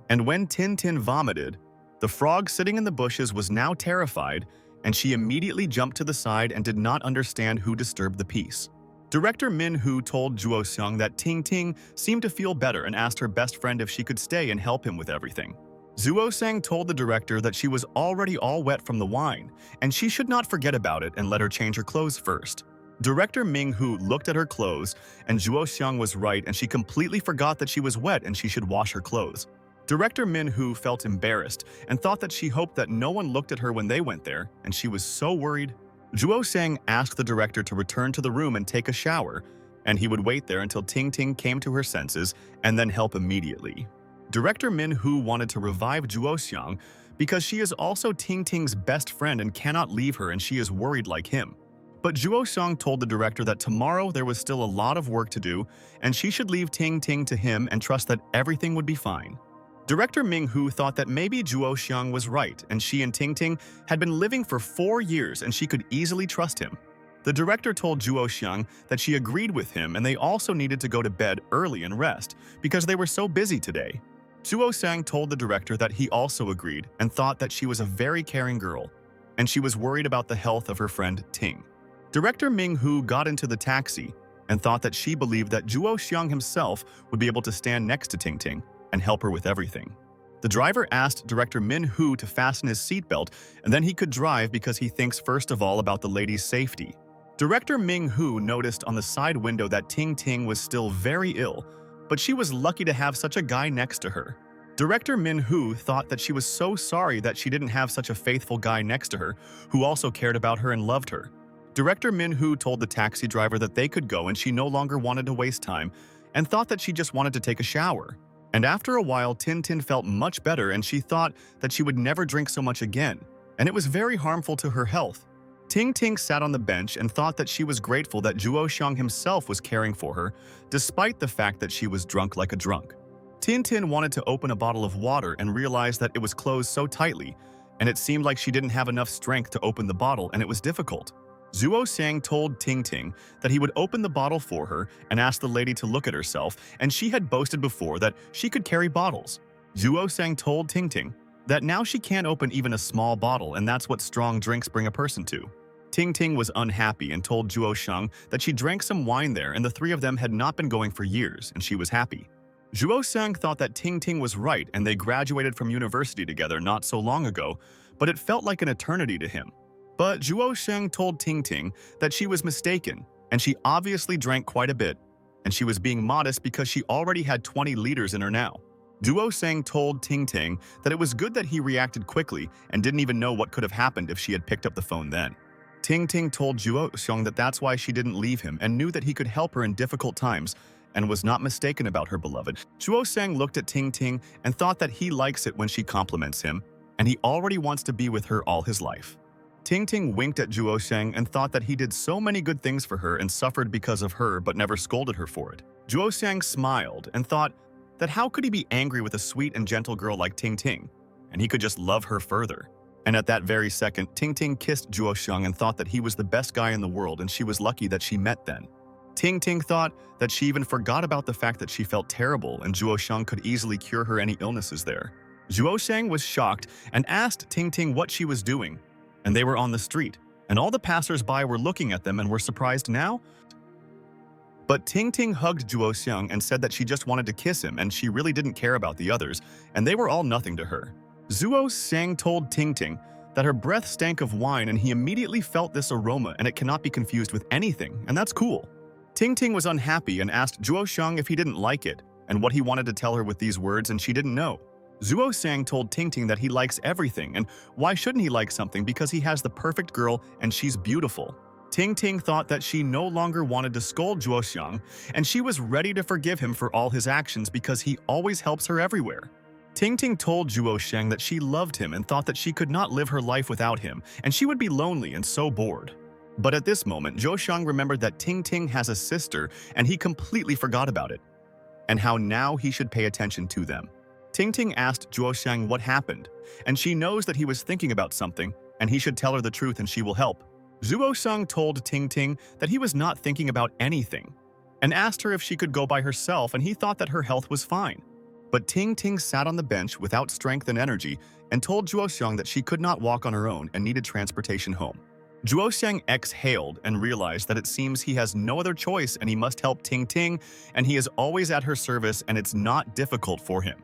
And when Tin Tin vomited, the frog sitting in the bushes was now terrified, and she immediately jumped to the side and did not understand who disturbed the peace. Director Min-hoo told Zhuo Xiang that Ting Ting seemed to feel better and asked her best friend if she could stay and help him with everything. Zhuo Xiang told the director that she was already all wet from the wine, and she should not forget about it and let her change her clothes first. Director Ming-hoo looked at her clothes, and Zhuo Xiang was right, and she completely forgot that she was wet and she should wash her clothes. Director Min-hoo felt embarrassed and thought that she hoped that no one looked at her when they went there, and she was so worried. Zhuo Xiang asked the director to return to the room and take a shower, and he would wait there until Ting Ting came to her senses and then help immediately. Director Min-hoo wanted to revive Zhuo Xiang because she is also Ting Ting's best friend and cannot leave her, and she is worried like him. But Zhuo Xiang told the director that tomorrow there was still a lot of work to do, and she should leave Ting Ting to him and trust that everything would be fine. Director Ming-hoo thought that maybe Zhuo Xiang was right, and she and Ting Ting had been living for 4 years and she could easily trust him. The director told Zhuo Xiang that she agreed with him, and they also needed to go to bed early and rest because they were so busy today. Zhuo Xiang told the director that he also agreed and thought that she was a very caring girl, and she was worried about the health of her friend Ting. Director Ming-hoo got into the taxi and thought that she believed that Zhuo Xiang himself would be able to stand next to Ting Ting and help her with everything. The driver asked director Min-hoo to fasten his seatbelt, and then he could drive because he thinks first of all about the lady's safety. Director Ming-hoo noticed on the side window that Ting-ting was still very ill, but she was lucky to have such a guy next to her. Director Min-hoo thought that she was so sorry that she didn't have such a faithful guy next to her who also cared about her and loved her. Director Min-hoo told the taxi driver that they could go and she no longer wanted to waste time and thought that she just wanted to take a shower. And after a while, Tin-tin felt much better and she thought that she would never drink so much again, and it was very harmful to her health. Ting-ting sat on the bench and thought that she was grateful that Zhuo-xiang himself was caring for her, despite the fact that she was drunk like a drunk. Tin-tin wanted to open a bottle of water and realized that it was closed so tightly, and it seemed like she didn't have enough strength to open the bottle and it was difficult. Zhuo-xiang told Ting-ting that he would open the bottle for her and asked the lady to look at herself, and she had boasted before that she could carry bottles. Zhuo-xiang told Ting-ting that now she can't open even a small bottle, and that's what strong drinks bring a person to. Ting-ting was unhappy and told Zhuo-xiang that she drank some wine there and the three of them had not been going for years, and she was happy. Zhuo-xiang thought that Ting-ting was right and they graduated from university together not so long ago, but it felt like an eternity to him. But Zhuo-xiang told Ting-ting that she was mistaken, and she obviously drank quite a bit, and she was being modest because she already had 20 liters in her now. Zhuo-xiang told Ting-ting that it was good that he reacted quickly and didn't even know what could have happened if she had picked up the phone then. Ting-ting told Zhuo-xiang that that's why she didn't leave him and knew that he could help her in difficult times and was not mistaken about her beloved. Zhuo-xiang looked at Ting-ting and thought that he likes it when she compliments him, and he already wants to be with her all his life. Ting-ting winked at Zhuo-xiang and thought that he did so many good things for her and suffered because of her but never scolded her for it. Zhuo-xiang smiled and thought that how could he be angry with a sweet and gentle girl like Ting-ting, and he could just love her further. And at that very second, Ting-ting kissed Zhuo-xiang and thought that he was the best guy in the world and she was lucky that she met then. Ting-ting thought that she even forgot about the fact that she felt terrible and Zhuo-xiang could easily cure her any illnesses there. Zhuo-xiang was shocked and asked Ting-ting what she was doing, and they were on the street, and all the passers-by were looking at them and were surprised now. But Ting-ting hugged Zhuo-xiang and said that she just wanted to kiss him and she really didn't care about the others, and they were all nothing to her. Zhuo-xiang told Ting-ting that her breath stank of wine and he immediately felt this aroma and it cannot be confused with anything, and that's cool. Ting-ting was unhappy and asked Zhuo-xiang if he didn't like it and what he wanted to tell her with these words, and she didn't know. Zhuo-xiang told Ting-ting that he likes everything, and why shouldn't he like something because he has the perfect girl and she's beautiful. Ting-ting thought that she no longer wanted to scold Zhuo-xiang, and she was ready to forgive him for all his actions because he always helps her everywhere. Ting-ting told Zhuo-xiang that she loved him and thought that she could not live her life without him, and she would be lonely and so bored. But at this moment, Zhuo-xiang remembered that Ting-ting has a sister, and he completely forgot about it, and how now he should pay attention to them. Ting-ting asked Zhuo-xiang what happened, and she knows that he was thinking about something, and he should tell her the truth and she will help. Zhuo-xiang told Ting-ting that he was not thinking about anything, and asked her if she could go by herself, and he thought that her health was fine. But Ting-ting sat on the bench without strength and energy and told Zhuo-xiang that she could not walk on her own and needed transportation home. Zhuo-xiang exhaled and realized that it seems he has no other choice and he must help Ting-ting, and he is always at her service and it's not difficult for him.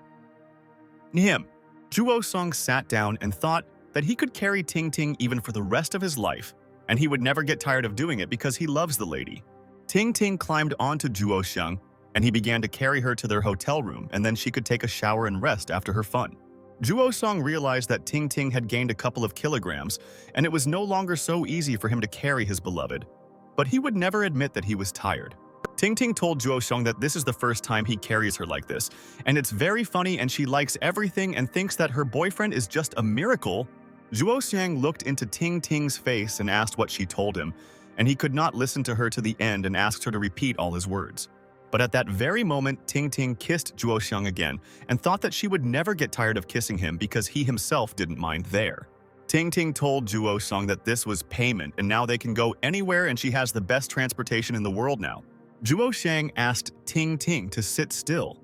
Zhuo-xiang sat down and thought that he could carry Ting-ting even for the rest of his life, and he would never get tired of doing it because he loves the lady. Ting-ting climbed onto Zhuo-xiang, and he began to carry her to their hotel room, and then she could take a shower and rest after her fun. Zhuo-xiang realized that Ting-ting had gained a couple of kilograms, and it was no longer so easy for him to carry his beloved. But he would never admit that he was tired. Ting-ting told Zhuo-xiang that this is the first time he carries her like this, and it's very funny and she likes everything and thinks that her boyfriend is just a miracle. Zhuo-xiang looked into Ting-ting's face and asked what she told him, and he could not listen to her to the end and asked her to repeat all his words. But at that very moment, Ting-ting kissed Zhuo-xiang again and thought that she would never get tired of kissing him because he himself didn't mind there. Ting-ting told Zhuo-xiang that this was payment and now they can go anywhere and she has the best transportation in the world now. Zhuo-xiang asked Ting-ting to sit still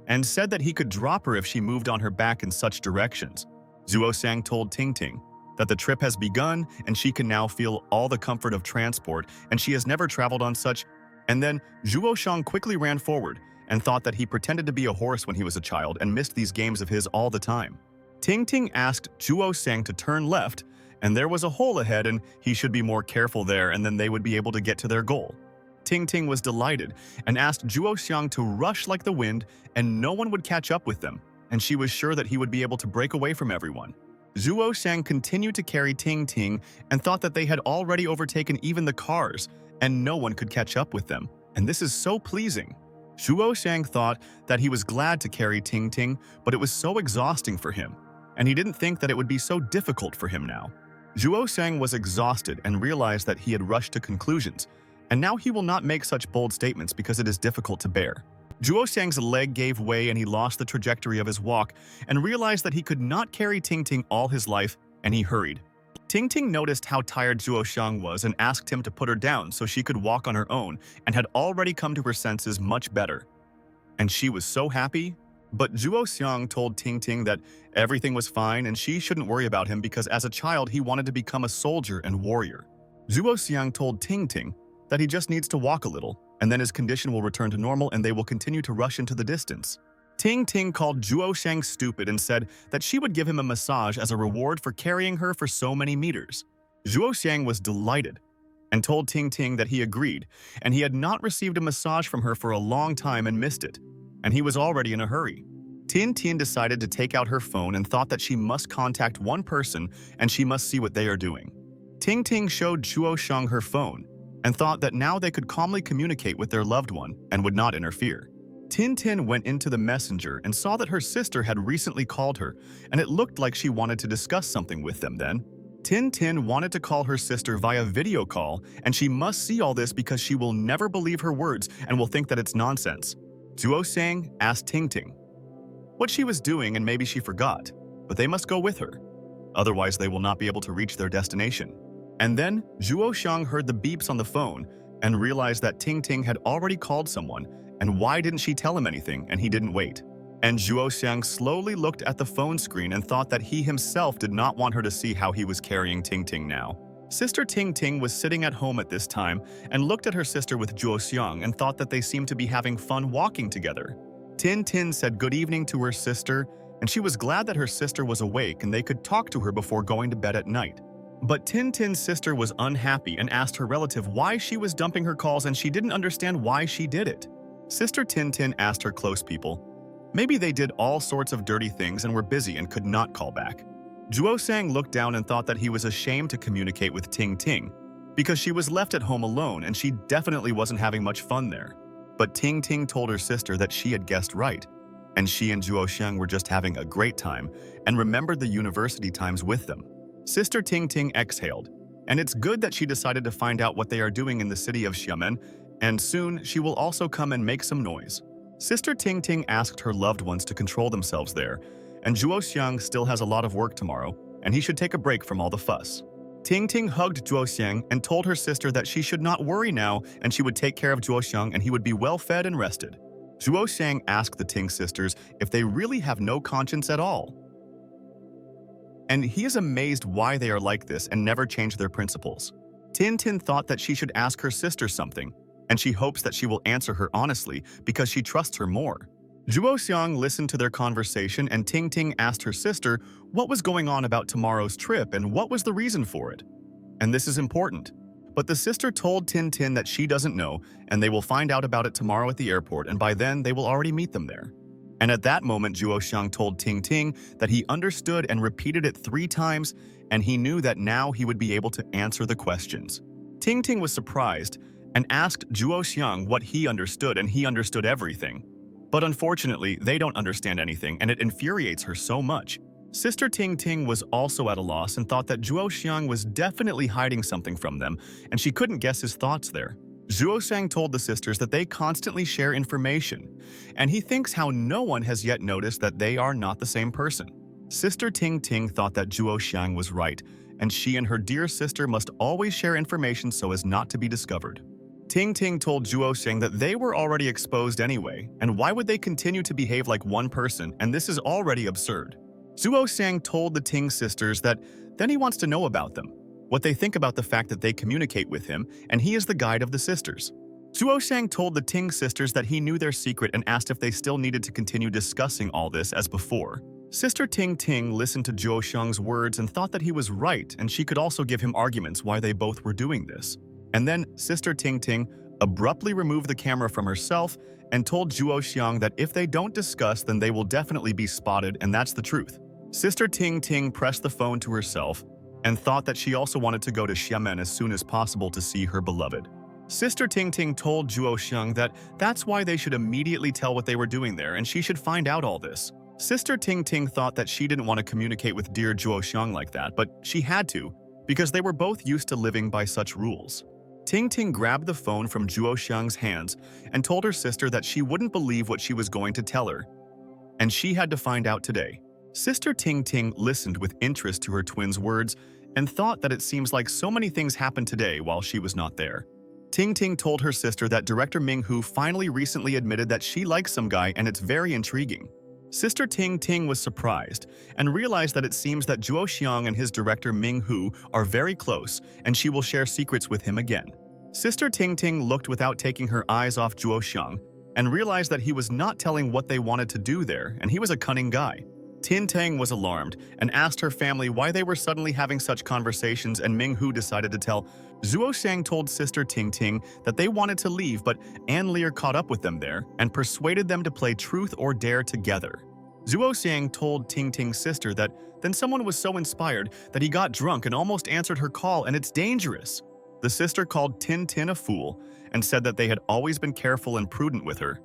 and said that he could drop her if she moved on her back in such directions. Zhuo-xiang told Ting-ting that the trip has begun and she can now feel all the comfort of transport and she has never traveled on such. And then Zhuo-xiang quickly ran forward and thought that he pretended to be a horse when he was a child and missed these games of his all the time. Ting Ting asked Zhuo Xiang to turn left, and there was a hole ahead and he should be more careful there and then they would be able to get to their goal. Ting Ting was delighted and asked Zhuo Xiang to rush like the wind and no one would catch up with them, and she was sure that he would be able to break away from everyone. Zhuo Xiang continued to carry Ting Ting and thought that they had already overtaken even the cars and no one could catch up with them, and this is so pleasing. Zhuo Xiang thought that he was glad to carry Ting Ting, but it was so exhausting for him, and he didn't think that it would be so difficult for him now. Zhuo Xiang was exhausted and realized that he had rushed to conclusions, and now he will not make such bold statements because it is difficult to bear. Zhuo Xiang's leg gave way and he lost the trajectory of his walk and realized that he could not carry Ting Ting all his life, and he hurried. Ting Ting noticed how tired Zhuo Xiang was and asked him to put her down so she could walk on her own and had already come to her senses much better. And she was so happy. But Zhuo Xiang told Ting Ting that everything was fine and she shouldn't worry about him because as a child he wanted to become a soldier and warrior. Zhuo Xiang told Ting Ting that he just needs to walk a little, and then his condition will return to normal and they will continue to rush into the distance. Ting Ting called Zhuo Xiang stupid and said that she would give him a massage as a reward for carrying her for so many meters. Zhuo Xiang was delighted and told Ting Ting that he agreed, and he had not received a massage from her for a long time and missed it, and he was already in a hurry. Tin Tin decided to take out her phone and thought that she must contact one person and she must see what they are doing. Ting Ting showed Zhuo Xiang her phone and thought that now they could calmly communicate with their loved one and would not interfere. Tin Tin went into the messenger and saw that her sister had recently called her, and it looked like she wanted to discuss something with them then. Tin Tin wanted to call her sister via video call, and she must see all this because she will never believe her words and will think that it's nonsense. Zhuo Xiang asked Ting Ting what she was doing and maybe she forgot, but they must go with her. Otherwise, they will not be able to reach their destination. And then Zhuo Xiang heard the beeps on the phone and realized that Ting Ting had already called someone, and why didn't she tell him anything and he didn't wait. And Zhuo Xiang slowly looked at the phone screen and thought that he himself did not want her to see how he was carrying Ting Ting now. Sister Ting Ting was sitting at home at this time and looked at her sister with Zhuo Xiang and thought that they seemed to be having fun walking together. Tin Tin said good evening to her sister, and she was glad that her sister was awake and they could talk to her before going to bed at night. But Tin Tin's sister was unhappy and asked her relative why she was dumping her calls and she didn't understand why she did it. Sister Tin Tin asked her close people. Maybe they did all sorts of dirty things and were busy and could not call back. Zhuo Xiang looked down and thought that he was ashamed to communicate with Ting Ting because she was left at home alone and she definitely wasn't having much fun there. But Ting Ting told her sister that she had guessed right, and she and Zhuo Xiang were just having a great time and remembered the university times with them. Sister Ting Ting exhaled, and it's good that she decided to find out what they are doing in the city of Xiamen, and soon she will also come and make some noise. Sister Ting Ting asked her loved ones to control themselves there, and Zhuo Xiang still has a lot of work tomorrow, and he should take a break from all the fuss. Ting Ting hugged Zhuo Xiang and told her sister that she should not worry now and she would take care of Zhuo Xiang and he would be well fed and rested. Zhuo Xiang asked the Ting sisters if they really have no conscience at all. And he is amazed why they are like this and never change their principles. Tin Tin thought that she should ask her sister something, and she hopes that she will answer her honestly because she trusts her more. Zhuo Xiang listened to their conversation and Ting Ting asked her sister what was going on about tomorrow's trip and what was the reason for it. And this is important. But the sister told Tin Tin that she doesn't know and they will find out about it tomorrow at the airport and by then they will already meet them there. And at that moment Zhuo Xiang told Ting Ting that he understood and repeated it 3 times and he knew that now he would be able to answer the questions. Ting Ting was surprised and asked Zhuo Xiang what he understood and he understood everything. But unfortunately, they don't understand anything and it infuriates her so much. Sister Ting Ting was also at a loss and thought that Zhuo Xiang was definitely hiding something from them and she couldn't guess his thoughts there. Zhuo Xiang told the sisters that they constantly share information and he thinks how no one has yet noticed that they are not the same person. Sister Ting Ting thought that Zhuo Xiang was right and she and her dear sister must always share information so as not to be discovered. Ting Ting told Zhuo Xiang that they were already exposed anyway, and why would they continue to behave like one person, and this is already absurd. Zhuo Xiang told the Ting sisters that then he wants to know about them, what they think about the fact that they communicate with him, and he is the guide of the sisters. Zhuo Shang told the Ting sisters that he knew their secret and asked if they still needed to continue discussing all this as before. Sister Ting Ting listened to Zhuo Shang's words and thought that he was right, and she could also give him arguments why they both were doing this. And then Sister Ting Ting abruptly removed the camera from herself and told Zhuo Xiang that if they don't discuss, then they will definitely be spotted, and that's the truth. Sister Ting Ting pressed the phone to herself and thought that she also wanted to go to Xiamen as soon as possible to see her beloved. Sister Ting Ting told Zhuo Xiang that that's why they should immediately tell what they were doing there and she should find out all this. Sister Ting Ting thought that she didn't want to communicate with dear Zhuo Xiang like that, but she had to, because they were both used to living by such rules. Ting Ting grabbed the phone from Zhuo Xiang's hands and told her sister that she wouldn't believe what she was going to tell her, and she had to find out today. Sister Ting Ting listened with interest to her twin's words and thought that it seems like so many things happened today while she was not there. Ting Ting told her sister that director Ming Hu finally recently admitted that she likes some guy and it's very intriguing. Sister Ting Ting was surprised and realized that it seems that Zhuo Xiang and his director Ming Hu are very close and she will share secrets with him again. Sister Ting Ting looked without taking her eyes off Zhuo Xiang and realized that he was not telling what they wanted to do there, and he was a cunning guy. Tin Tang was alarmed and asked her family why they were suddenly having such conversations, and Ming Hu decided to tell. Zhuo Xiang told Sister Ting Ting that they wanted to leave, but Ann Lear caught up with them there and persuaded them to play truth or dare together. Zhuo Xiang told Ting Ting's sister that then someone was so inspired that he got drunk and almost answered her call, and it's dangerous. The sister called Tin Tin a fool and said that they had always been careful and prudent with her.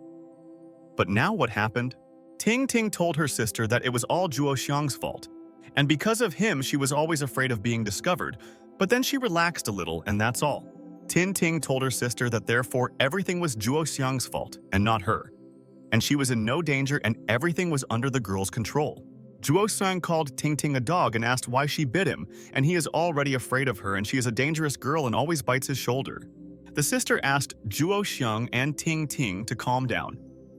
But now what happened? Ting Ting told her sister that it was all Zhuo Xiang's fault, and because of him she was always afraid of being discovered, but then she relaxed a little and that's all. Tin Ting told her sister that therefore everything was Zhuo Xiang's fault and not her, and she was in no danger and everything was under the girl's control. Zhuo Xiang called Ting Ting a dog and asked why she bit him, and he is already afraid of her and she is a dangerous girl and always bites his shoulder. The sister asked Zhuo Xiang and Ting Ting to calm down,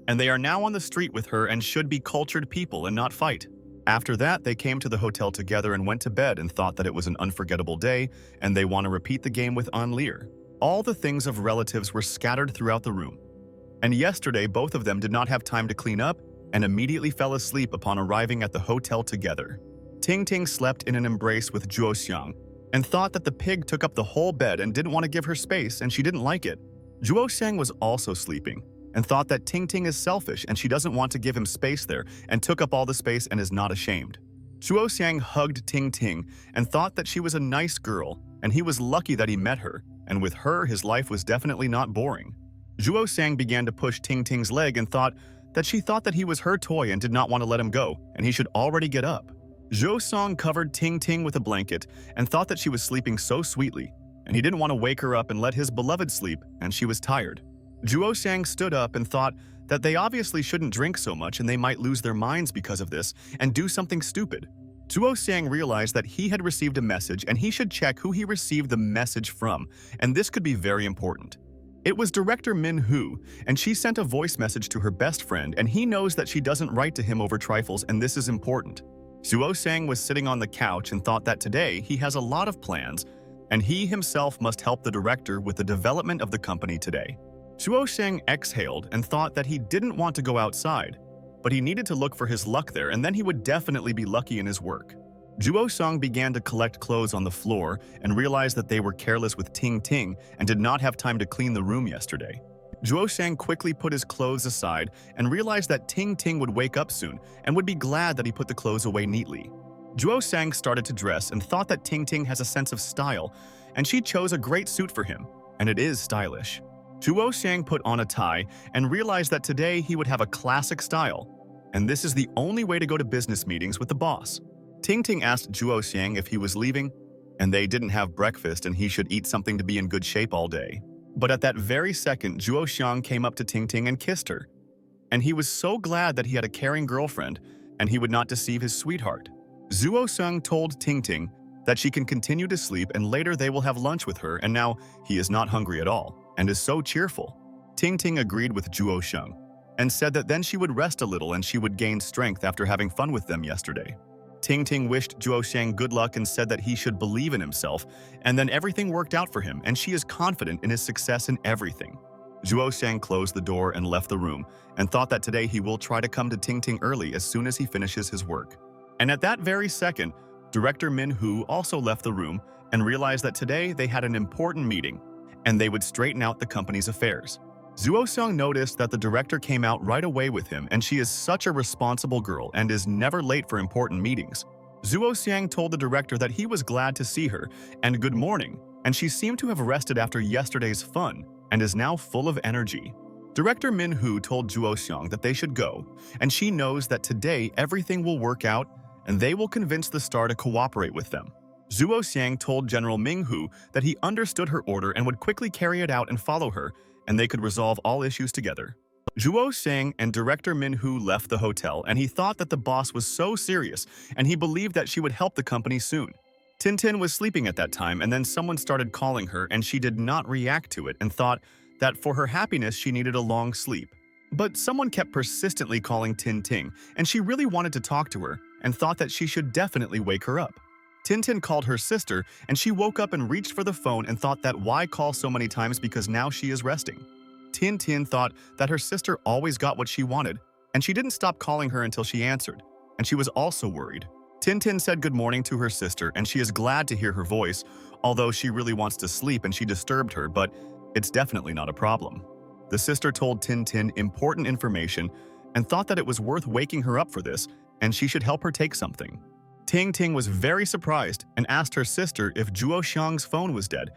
and they are now on the street with her and should be cultured people and not fight. After that, they came to the hotel together and went to bed and thought that it was an unforgettable day and they want to repeat the game with An Lear. All the things of relatives were scattered throughout the room. And yesterday, both of them did not have time to clean up and immediately fell asleep upon arriving at the hotel together. Ting Ting slept in an embrace with Zhuo Xiang and thought that the pig took up the whole bed and didn't want to give her space and she didn't like it. Zhuo Xiang was also sleeping and thought that Ting Ting is selfish and she doesn't want to give him space there and took up all the space and is not ashamed. Zhuo Xiang hugged Ting Ting and thought that she was a nice girl and he was lucky that he met her, and with her his life was definitely not boring. Zhuo Xiang began to push Ting Ting's leg and thought that he was her toy and did not want to let him go and he should already get up. Zhuo Song covered Ting Ting with a blanket and thought that she was sleeping so sweetly and he didn't want to wake her up and let his beloved sleep and she was tired. Zhuo Xiang stood up and thought that they obviously shouldn't drink so much and they might lose their minds because of this and do something stupid. Zhuo Xiang realized that he had received a message and he should check who he received the message from, and this could be very important. It was director Min Hu, and she sent a voice message to her best friend and he knows that she doesn't write to him over trifles and this is important. Zhuo Xiang was sitting on the couch and thought that today he has a lot of plans and he himself must help the director with the development of the company today. Zhuo Xiang exhaled and thought that he didn't want to go outside, but he needed to look for his luck there and then he would definitely be lucky in his work. Zhuo Xiang began to collect clothes on the floor and realized that they were careless with Ting Ting and did not have time to clean the room yesterday. Zhuo Xiang quickly put his clothes aside and realized that Ting Ting would wake up soon and would be glad that he put the clothes away neatly. Zhuo Xiang started to dress and thought that Ting Ting has a sense of style, and she chose a great suit for him, and it is stylish. Zhuo Xiang put on a tie and realized that today he would have a classic style, and this is the only way to go to business meetings with the boss. Ting Ting asked Zhuo Xiang if he was leaving, and they didn't have breakfast and he should eat something to be in good shape all day. But at that very second, Zhuo Xiang came up to Ting Ting and kissed her, and he was so glad that he had a caring girlfriend and he would not deceive his sweetheart. Zhuo Xiang told Ting Ting that she can continue to sleep and later they will have lunch with her, and now he is not hungry at all and is so cheerful. Ting Ting agreed with Zhuo Xiang and said that then she would rest a little and she would gain strength after having fun with them yesterday. Ting Ting wished Zhuo Xiang good luck and said that he should believe in himself, and then everything worked out for him and she is confident in his success in everything. Zhuo Xiang closed the door and left the room, and thought that today he will try to come to Ting Ting early as soon as he finishes his work. And at that very second, Director Min Hu also left the room and realized that today they had an important meeting, and they would straighten out the company's affairs. Zhuo Xiang noticed that the director came out right away with him, and she is such a responsible girl and is never late for important meetings. Zhuo Xiang told the director that he was glad to see her and good morning, and she seemed to have rested after yesterday's fun and is now full of energy. Director Min Hu told Zhuo Xiang that they should go, and she knows that today everything will work out and they will convince the star to cooperate with them. Zhuo Xiang told General Ming Hu that he understood her order and would quickly carry it out and follow her, and they could resolve all issues together. Zhuo Xiang and Director Min Hu left the hotel, and he thought that the boss was so serious, and he believed that she would help the company soon. Tintin was sleeping at that time, and then someone started calling her, and she did not react to it and thought that for her happiness she needed a long sleep. But someone kept persistently calling Tintin, and she really wanted to talk to her and thought that she should definitely wake her up. Tintin called her sister, and she woke up and reached for the phone and thought that why call so many times because now she is resting. Tintin thought that her sister always got what she wanted, and she didn't stop calling her until she answered, and she was also worried. Tintin said good morning to her sister, and she is glad to hear her voice, although she really wants to sleep and she disturbed her, but it's definitely not a problem. The sister told Tintin important information and thought that it was worth waking her up for this, and she should help her take something. Ting Ting was very surprised and asked her sister if Zhuo Xiang's phone was dead,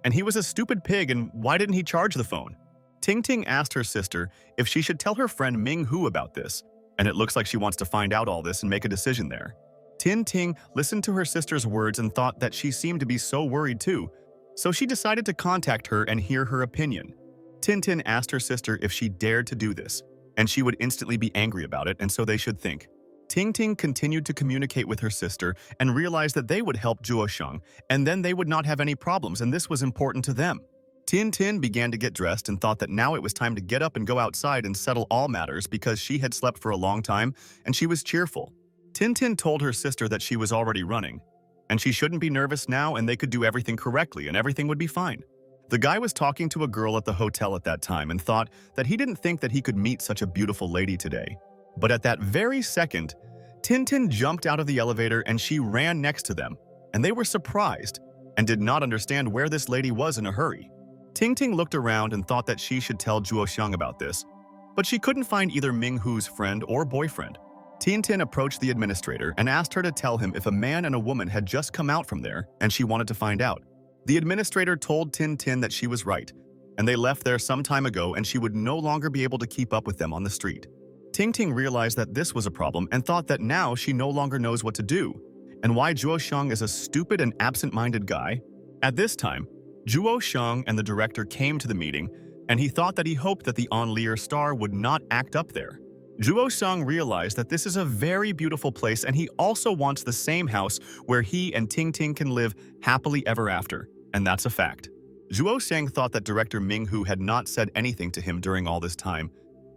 and he was a stupid pig and why didn't he charge the phone? Ting Ting asked her sister if she should tell her friend Ming Hu about this, and it looks like she wants to find out all this and make a decision there. Ting Ting listened to her sister's words and thought that she seemed to be so worried too, so she decided to contact her and hear her opinion. Tintin asked her sister if she dared to do this, and she would instantly be angry about it, and so they should think. Ting Ting continued to communicate with her sister and realized that they would help Zhuo Xiang, and then they would not have any problems, and this was important to them. Tin began to get dressed and thought that now it was time to get up and go outside and settle all matters because she had slept for a long time and she was cheerful. Tin told her sister that she was already running, and she shouldn't be nervous now and they could do everything correctly and everything would be fine. The guy was talking to a girl at the hotel at that time and thought that he didn't think that he could meet such a beautiful lady today. But at that very second, Tintin jumped out of the elevator and she ran next to them, and they were surprised and did not understand where this lady was in a hurry. Ting looked around and thought that she should tell Zhuo Xiang about this, but she couldn't find either Ming Hu's friend or boyfriend. Tintin approached the administrator and asked her to tell him if a man and a woman had just come out from there and she wanted to find out. The administrator told Tintin that she was right, and they left there some time ago and she would no longer be able to keep up with them on the street. Ting realized that this was a problem and thought that now she no longer knows what to do, and why Zhuo Xiang is a stupid and absent-minded guy. At this time, Zhuo Xiang and the director came to the meeting, and he thought that he hoped that the Enleer star would not act up there. Zhuo Xiang realized that this is a very beautiful place and he also wants the same house where he and Ting can live happily ever after, and that's a fact. Zhuo Xiang thought that director Ming Hu had not said anything to him during all this time,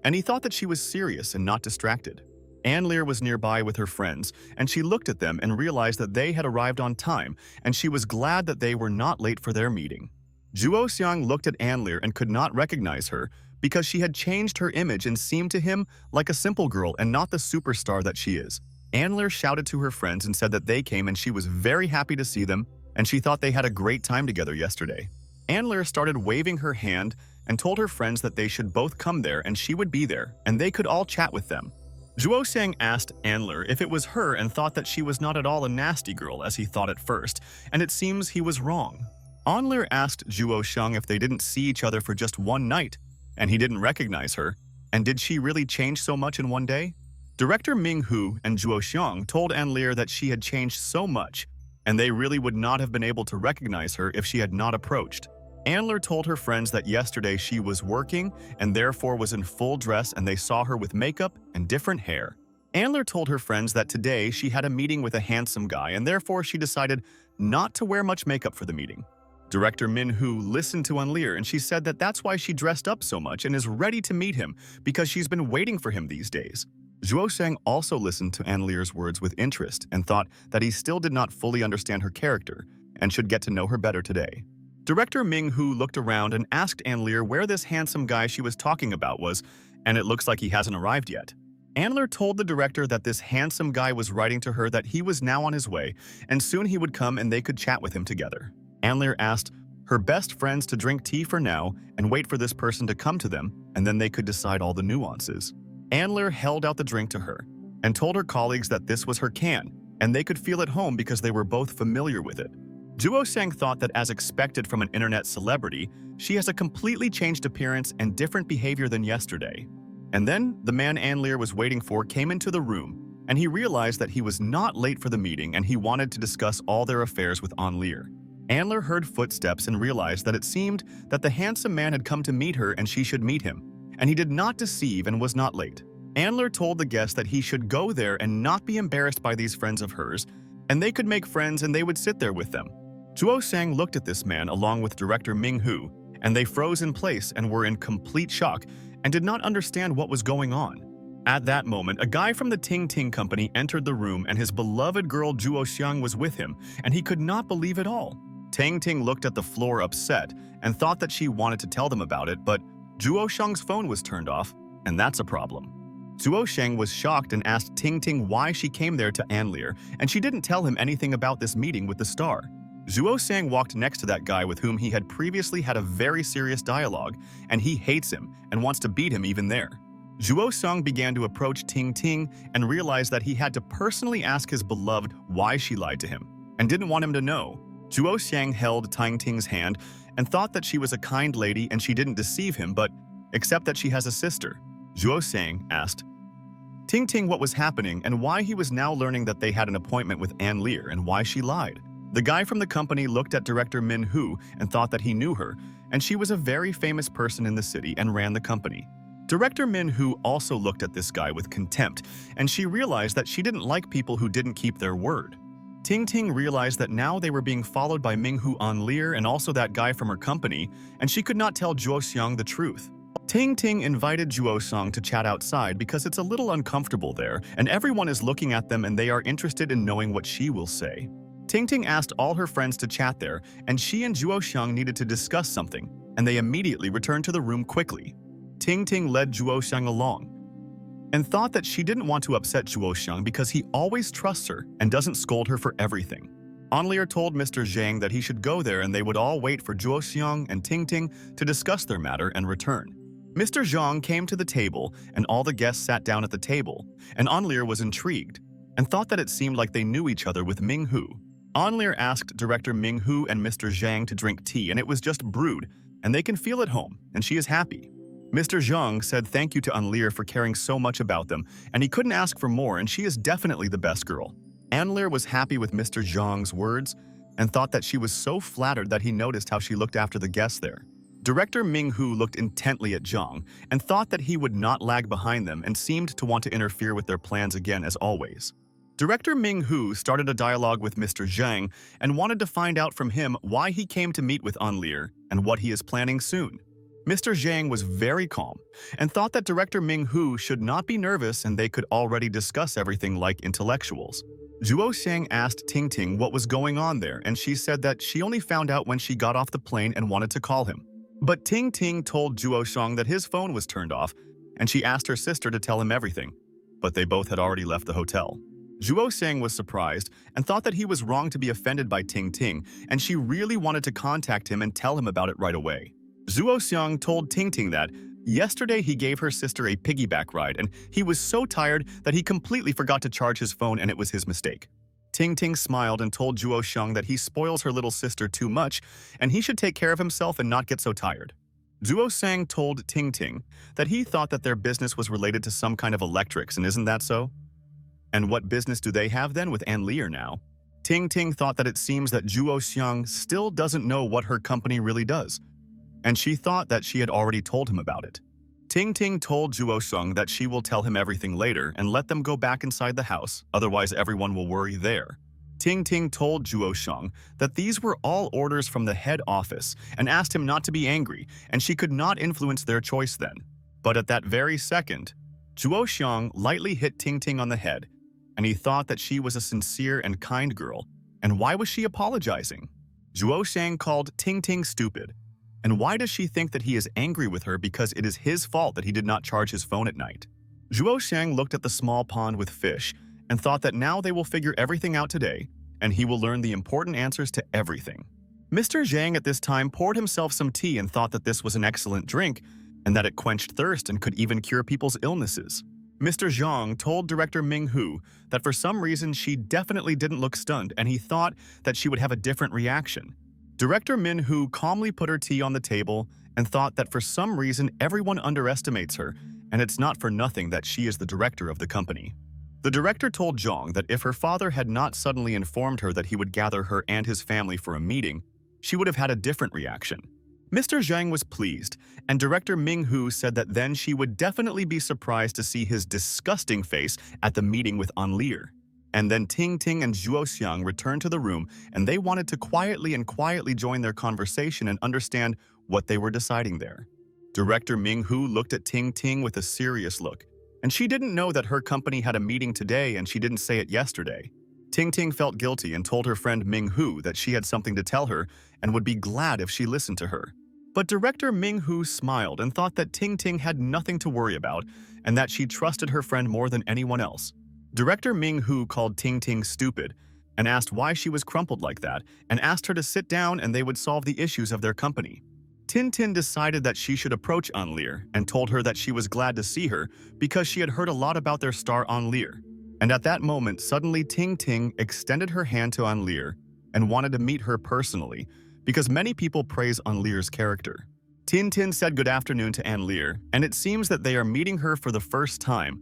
and he thought that she was serious and not distracted. Enleer was nearby with her friends, and she looked at them and realized that they had arrived on time, and she was glad that they were not late for their meeting. Zhuo Xiang looked at Enleer and could not recognize her because she had changed her image and seemed to him like a simple girl and not the superstar that she is. Enleer shouted to her friends and said that they came and she was very happy to see them, and she thought they had a great time together yesterday. Enleer started waving her hand and told her friends that they should both come there and she would be there, and they could all chat with them. Zhuo Xiang asked Enleer if it was her and thought that she was not at all a nasty girl as he thought at first, and it seems he was wrong. Enleer asked Zhuo Xiang if they didn't see each other for just one night, and he didn't recognize her, and did she really change so much in one day? Director Ming Hu and Zhuo Xiang told Enleer that she had changed so much, and they really would not have been able to recognize her if she had not approached. Enleer told her friends that yesterday she was working and therefore was in full dress and they saw her with makeup and different hair. Enleer told her friends that today she had a meeting with a handsome guy and therefore she decided not to wear much makeup for the meeting. Director Min Hu listened to Enleer and she said that that's why she dressed up so much and is ready to meet him because she's been waiting for him these days. Zhuo Xiang also listened to Enleer's words with interest and thought that he still did not fully understand her character and should get to know her better today. Director Ming Hu looked around and asked Anlir where this handsome guy she was talking about was, and it looks like he hasn't arrived yet. Anler told the director that this handsome guy was writing to her that he was now on his way, and soon he would come and they could chat with him together. Anler asked her best friends to drink tea for now and wait for this person to come to them, and then they could decide all the nuances. Anler held out the drink to her and told her colleagues that this was her can, and they could feel at home because they were both familiar with it. Juo Sang thought that as expected from an internet celebrity, she has a completely changed appearance and different behavior than yesterday. And then, the man Anlir was waiting for came into the room, and he realized that he was not late for the meeting and he wanted to discuss all their affairs with Anlir. Anler heard footsteps and realized that it seemed that the handsome man had come to meet her and she should meet him, and he did not deceive and was not late. Anler told the guest that he should go there and not be embarrassed by these friends of hers, and they could make friends and they would sit there with them. Juo Sang looked at this man along with director Ming Hu, and they froze in place and were in complete shock and did not understand what was going on. At that moment, a guy from the Ting Ting company entered the room and his beloved girl Juo Xiang was with him, and he could not believe it all. Ting Ting looked at the floor upset and thought that she wanted to tell them about it, but Juo Xiang's phone was turned off, and that's a problem. Juo Xiang was shocked and asked Ting Ting why she came there to Anlir, and she didn't tell him anything about this meeting with the star. Juo Sang walked next to that guy with whom he had previously had a very serious dialogue, and he hates him and wants to beat him even there. Juo Sang began to approach Ting Ting and realized that he had to personally ask his beloved why she lied to him, and didn't want him to know. Juo Sang held Ting Ting's hand and thought that she was a kind lady and she didn't deceive him, but except that she has a sister. Juo Sang asked Ting Ting what was happening and why he was now learning that they had an appointment with Anlir and why she lied. The guy from the company looked at director Min Hu and thought that he knew her, and she was a very famous person in the city and ran the company. Director Min Hu also looked at this guy with contempt, and she realized that she didn't like people who didn't keep their word. Ting Ting realized that now they were being followed by Ming Hu Anlir and also that guy from her company, and she could not tell Juo Xiang the truth. Ting Ting invited Juo Sang to chat outside because it's a little uncomfortable there, and everyone is looking at them and they are interested in knowing what she will say. Ting Ting asked all her friends to chat there, and she and Juo Xiang needed to discuss something, and they immediately returned to the room quickly. Ting Ting led Juo Xiang along, and thought that she didn't want to upset Juo Xiang because he always trusts her and doesn't scold her for everything. Anlir told Mr. Zhang that he should go there and they would all wait for Juo Xiang and Ting Ting to discuss their matter and return. Mr. Zhang came to the table, and all the guests sat down at the table, and Anlir was intrigued and thought that it seemed like they knew each other with Ming Hu. Anlir asked director Ming Hu and Mr. Zhang to drink tea, and it was just brewed, and they can feel at home, and she is happy. Mr. Zhang said thank you to Anlir for caring so much about them, and he couldn't ask for more, and she is definitely the best girl. Anlir was happy with Mr. Zhang's words and thought that she was so flattered that he noticed how she looked after the guests there. Director Ming Hu looked intently at Zhang and thought that he would not lag behind them and seemed to want to interfere with their plans again as always. Director Ming Hu started a dialogue with Mr. Zhang and wanted to find out from him why he came to meet with Anlir and what he is planning soon. Mr. Zhang was very calm and thought that Director Ming Hu should not be nervous and they could already discuss everything like intellectuals. Juo Xiang asked Ting Ting what was going on there, and she said that she only found out when she got off the plane and wanted to call him. But Ting Ting told Juo Xiang that his phone was turned off, and she asked her sister to tell him everything, but they both had already left the hotel. Juo Xiang was surprised and thought that he was wrong to be offended by Ting Ting, and she really wanted to contact him and tell him about it right away. Juo Xiang told Ting Ting that yesterday he gave her sister a piggyback ride and he was so tired that he completely forgot to charge his phone and it was his mistake. Ting Ting smiled and told Juo Xiang that he spoils her little sister too much and he should take care of himself and not get so tired. Juo Xiang told Ting Ting that he thought that their business was related to some kind of electrics, and isn't that so? And what business do they have then with Anlir now? Ting Ting thought that it seems that Juo Xiang still doesn't know what her company really does, and she thought that she had already told him about it. Ting Ting told Juo Xiang that she will tell him everything later and let them go back inside the house, otherwise everyone will worry there. Ting Ting told Juo Xiang that these were all orders from the head office and asked him not to be angry, and she could not influence their choice then. But at that very second, Juo Xiang lightly hit Ting Ting on the head, and he thought that she was a sincere and kind girl, and why was she apologizing? Zhuo Shang called Ting Ting stupid. And why does she think that he is angry with her because it is his fault that he did not charge his phone at night? Zhuo Shang looked at the small pond with fish and thought that now they will figure everything out today, and he will learn the important answers to everything. Mr. Zhang at this time poured himself some tea and thought that this was an excellent drink and that it quenched thirst and could even cure people's illnesses. Mr. Zhang told director Ming Hu that for some reason she definitely didn't look stunned and he thought that she would have a different reaction. Director Min Hu calmly put her tea on the table and thought that for some reason everyone underestimates her, and it's not for nothing that she is the director of the company. The director told Zhang that if her father had not suddenly informed her that he would gather her and his family for a meeting, she would have had a different reaction. Mr. Zhang was pleased, and director Ming Hu said that then she would definitely be surprised to see his disgusting face at the meeting with Anlir. And then Ting Ting and Zhuo Xiang returned to the room, and they wanted to quietly join their conversation and understand what they were deciding there. Director Ming Hu looked at Ting Ting with a serious look, and she didn't know that her company had a meeting today and she didn't say it yesterday. Ting Ting felt guilty and told her friend Ming Hu that she had something to tell her and would be glad if she listened to her. But director Ming Hu smiled and thought that Ting Ting had nothing to worry about and that she trusted her friend more than anyone else. Director Ming Hu called Ting Ting stupid and asked why she was crumpled like that and asked her to sit down and they would solve the issues of their company. Tin Tin decided that she should approach Anlir and told her that she was glad to see her because she had heard a lot about their star Anlir. And at that moment, suddenly Ting Ting extended her hand to Anlir and wanted to meet her personally because many people praise Anlir's character. Tin Tin said good afternoon to Anlir, and it seems that they are meeting her for the first time,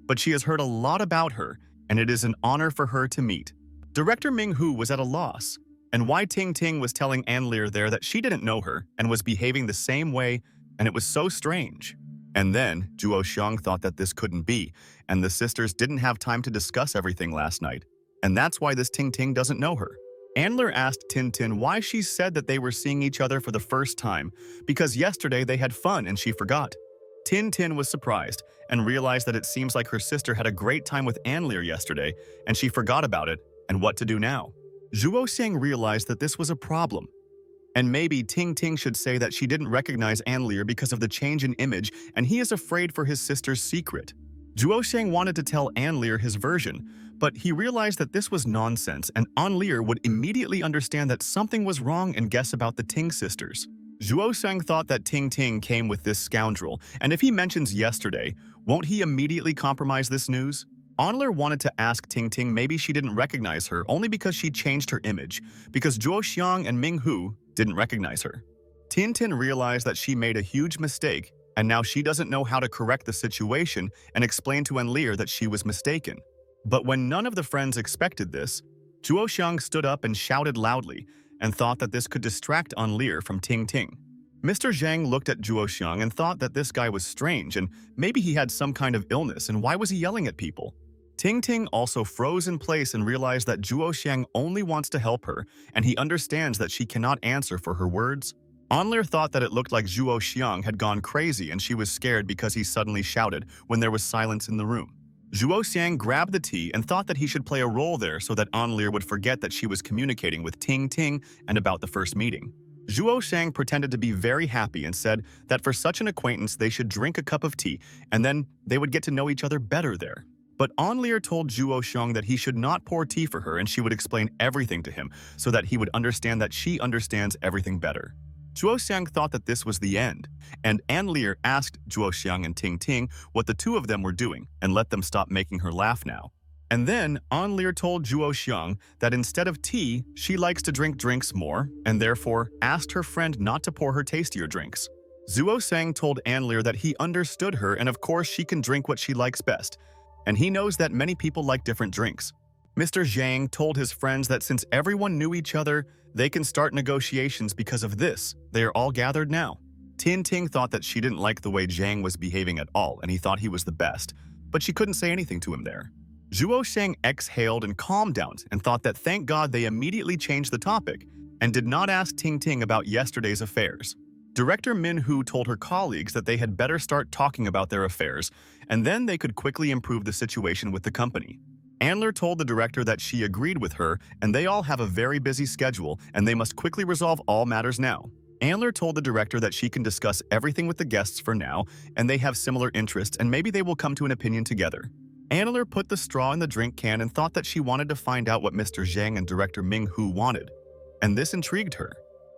but she has heard a lot about her, and it is an honor for her to meet. Director Ming Hu was at a loss, and why Ting Ting was telling Anlir there that she didn't know her and was behaving the same way, and it was so strange. And then Zhuo Xiang thought that this couldn't be, and the sisters didn't have time to discuss everything last night, and that's why this Ting Ting doesn't know her. Anlir asked Tin Tin why she said that they were seeing each other for the first time, because yesterday they had fun and she forgot. Tin Tin was surprised and realized that it seems like her sister had a great time with Anlir yesterday and she forgot about it and what to do now. Zhuo Xiang realized that this was a problem. And maybe Ting Ting should say that she didn't recognize Anlir because of the change in image and he is afraid for his sister's secret. Zhuo Xiang wanted to tell Anlir his version, but he realized that this was nonsense and Anlir would immediately understand that something was wrong and guess about the Ting sisters. Zhuo Xiang thought that Ting Ting came with this scoundrel, and if he mentions yesterday, won't he immediately compromise this news? Anlir wanted to ask Ting Ting maybe she didn't recognize her only because she changed her image, because Zhuo Xiang and Ming Hu didn't recognize her. Tin Tin realized that she made a huge mistake, and now she doesn't know how to correct the situation and explain to Anlir that she was mistaken. But when none of the friends expected this, Zhuo Xiang stood up and shouted loudly, and thought that this could distract Anlir from Ting Ting. Mr. Zhang looked at Zhuo Xiang and thought that this guy was strange and maybe he had some kind of illness and why was he yelling at people? Ting Ting also froze in place and realized that Zhuo Xiang only wants to help her and he understands that she cannot answer for her words. Anlir thought that it looked like Zhuo Xiang had gone crazy and she was scared because he suddenly shouted when there was silence in the room. Zhuo Xiang grabbed the tea and thought that he should play a role there so that Anlir would forget that she was communicating with Ting Ting and about the first meeting. Zhuo Xiang pretended to be very happy and said that for such an acquaintance they should drink a cup of tea and then they would get to know each other better there. But Anlir told Zhuo Xiang that he should not pour tea for her and she would explain everything to him so that he would understand that she understands everything better. Zhuo Xiang thought that this was the end, and Anlir asked Zhuo Xiang and Ting Ting what the two of them were doing and let them stop making her laugh now. And then Anlir told Zhuo Xiang that instead of tea, she likes to drink drinks more and therefore asked her friend not to pour her tastier drinks. Zhuo Xiang told Anlir that he understood her and of course she can drink what she likes best, and he knows that many people like different drinks. Mr. Zhang told his friends that since everyone knew each other, they can start negotiations because of this. They are all gathered now. Tin Ting thought that she didn't like the way Zhang was behaving at all and he thought he was the best, but she couldn't say anything to him there. Zhuo Xiang exhaled and calmed down and thought that thank God they immediately changed the topic and did not ask Ting Ting about yesterday's affairs. Director Min Hu told her colleagues that they had better start talking about their affairs and then they could quickly improve the situation with the company. Andler told the director that she agreed with her, and they all have a very busy schedule, and they must quickly resolve all matters now. Andler told the director that she can discuss everything with the guests for now, and they have similar interests, and maybe they will come to an opinion together. Andler put the straw in the drink can and thought that she wanted to find out what Mr. Zhang and director Ming-Hu wanted, and this intrigued her.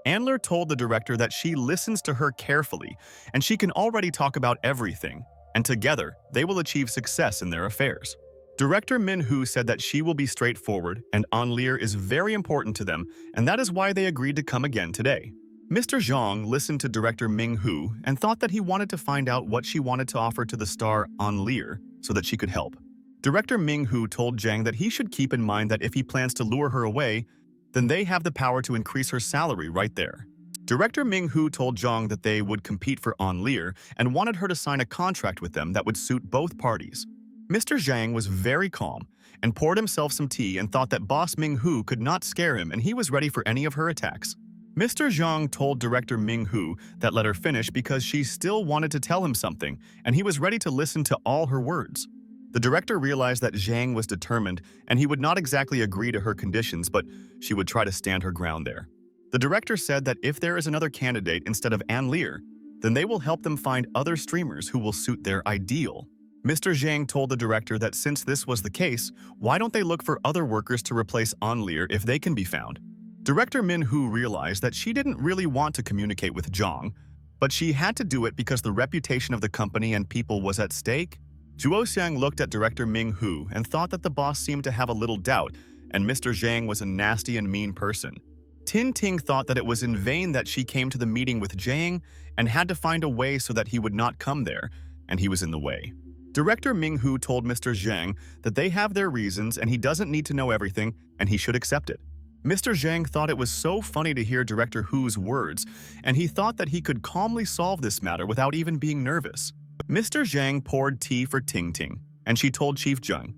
Andler told the director that she listens to her carefully, and she can already talk about everything, and together, they will achieve success in their affairs. Director Min-Hu said that she will be straightforward, and Anlir is very important to them, and that is why they agreed to come again today. Mr. Zhang listened to director Ming-Hu and thought that he wanted to find out what she wanted to offer to the star Anlir so that she could help. Director Ming-Hu told Zhang that he should keep in mind that if he plans to lure her away, then they have the power to increase her salary right there. Director Ming-Hu told Zhang that they would compete for Anlir and wanted her to sign a contract with them that would suit both parties. Mr. Zhang was very calm and poured himself some tea and thought that boss Ming-Hu could not scare him and he was ready for any of her attacks. Mr. Zhang told director Ming-Hu that let her finish because she still wanted to tell him something, and he was ready to listen to all her words. The director realized that Zhang was determined and he would not exactly agree to her conditions, but she would try to stand her ground there. The director said that if there is another candidate instead of Anlir, then they will help them find other streamers who will suit their ideal. Mr. Zhang told the director that since this was the case, why don't they look for other workers to replace Anlir if they can be found? Director Min-Hu realized that she didn't really want to communicate with Zhang, but she had to do it because the reputation of the company and people was at stake. Zhuo Xiang looked at director Ming-Hu and thought that the boss seemed to have a little doubt, and Mr. Zhang was a nasty and mean person. Tin Ting thought that it was in vain that she came to the meeting with Zhang and had to find a way so that he would not come there, and he was in the way. Director Ming-Hu told Mr. Zhang that they have their reasons and he doesn't need to know everything and he should accept it. Mr. Zhang thought it was so funny to hear Director Hu's words, and he thought that he could calmly solve this matter without even being nervous. Mr. Zhang poured tea for Ting Ting, and she told Chief Zhang,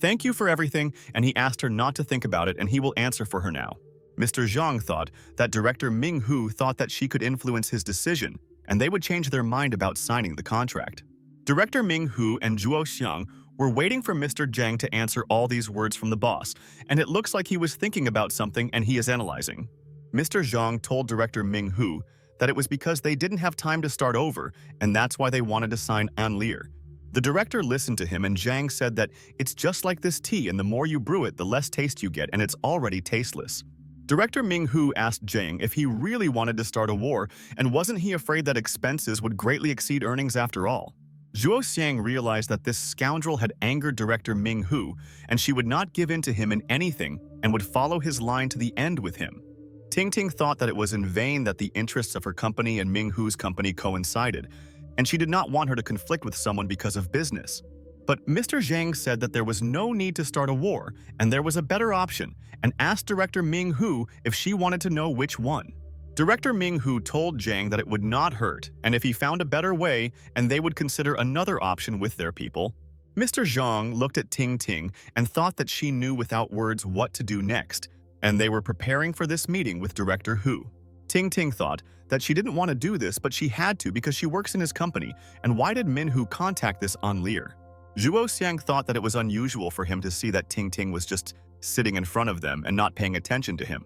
"Thank you for everything," and he asked her not to think about it and he will answer for her now. Mr. Zhang thought that Director Ming-Hu thought that she could influence his decision, and they would change their mind about signing the contract. Director Ming-Hu and Zhuo Xiang were waiting for Mr. Zhang to answer all these words from the boss, and it looks like he was thinking about something and he is analyzing. Mr. Zhang told Director Ming-Hu that it was because they didn't have time to start over, and that's why they wanted to sign Anlir. The director listened to him and Zhang said that it's just like this tea, and the more you brew it, the less taste you get, and it's already tasteless. Director Ming-Hu asked Zhang if he really wanted to start a war, and wasn't he afraid that expenses would greatly exceed earnings after all. Zhuo Xiang realized that this scoundrel had angered director Ming-Hu, and she would not give in to him in anything and would follow his line to the end with him. Ting Ting thought that it was in vain that the interests of her company and Ming-Hu's company coincided, and she did not want her to conflict with someone because of business. But Mr. Zhang said that there was no need to start a war, and there was a better option, and asked director Ming-Hu if she wanted to know which one. Director Ming-Hu told Zhang that it would not hurt, and if he found a better way, and they would consider another option with their people. Mr. Zhang looked at Ting Ting and thought that she knew without words what to do next, and they were preparing for this meeting with Director Hu. Ting Ting thought that she didn't want to do this, but she had to because she works in his company, and why did Min-Hu contact this Anlir? Zhuo Xiang thought that it was unusual for him to see that Ting Ting was just sitting in front of them and not paying attention to him.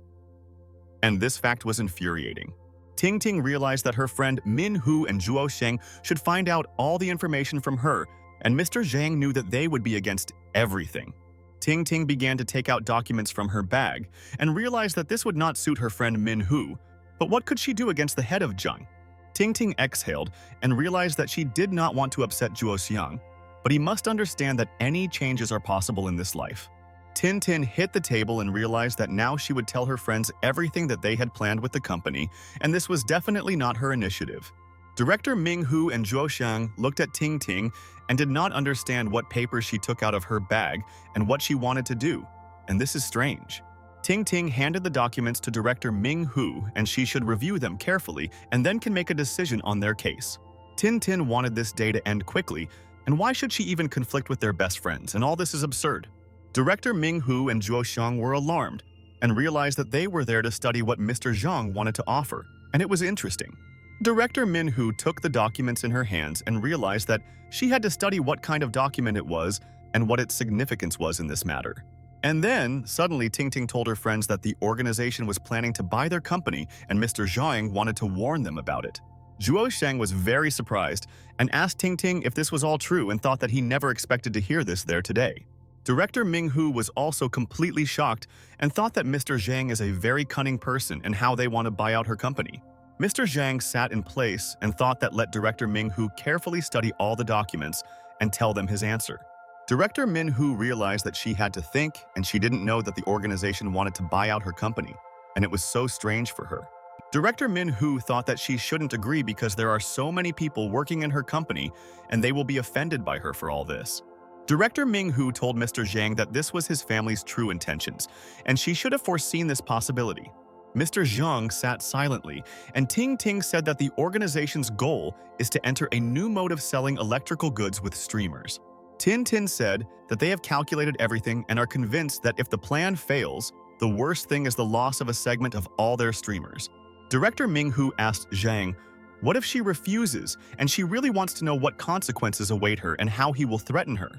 And this fact was infuriating. Ting Ting realized that her friend Min-Hu and Zhuo Xiang should find out all the information from her, and Mr. Zhang knew that they would be against everything. Ting Ting began to take out documents from her bag and realized that this would not suit her friend Min-Hu, but what could she do against the head of Zhang? Ting Ting exhaled and realized that she did not want to upset Zhuo Xiang, but he must understand that any changes are possible in this life. Tin Tin hit the table and realized that now she would tell her friends everything that they had planned with the company, and this was definitely not her initiative. Director Ming-Hu and Zhuo Xiang looked at Ting Ting and did not understand what papers she took out of her bag and what she wanted to do, and this is strange. Ting Ting handed the documents to Director Ming-Hu, and she should review them carefully and then can make a decision on their case. Tin Tin wanted this day to end quickly, and why should she even conflict with their best friends, and all this is absurd. Director Ming-Hu and Zhuo Xiang were alarmed and realized that they were there to study what Mr. Zhang wanted to offer, and it was interesting. Director Min-Hu took the documents in her hands and realized that she had to study what kind of document it was, and what its significance was in this matter. And then, suddenly Ting Ting told her friends that the organization was planning to buy their company and Mr. Zhang wanted to warn them about it. Zhuo Sheng was very surprised and asked Ting Ting if this was all true and thought that he never expected to hear this there today. Director Ming Hu was also completely shocked and thought that Mr. Zhang is a very cunning person and how they want to buy out her company. Mr. Zhang sat in place and thought that let Director Ming Hu carefully study all the documents and tell them his answer. Director Min Hu realized that she had to think and she didn't know that the organization wanted to buy out her company, and it was so strange for her. Director Min Hu thought that she shouldn't agree because there are so many people working in her company and they will be offended by her for all this. Director Ming Hu told Mr. Zhang that this was his family's true intentions, and she should have foreseen this possibility. Mr. Zhang sat silently, and Ting Ting said that the organization's goal is to enter a new mode of selling electrical goods with streamers. Tin Tin said that they have calculated everything and are convinced that if the plan fails, the worst thing is the loss of a segment of all their streamers. Director Ming Hu asked Zhang, what if she refuses and she really wants to know what consequences await her and how he will threaten her?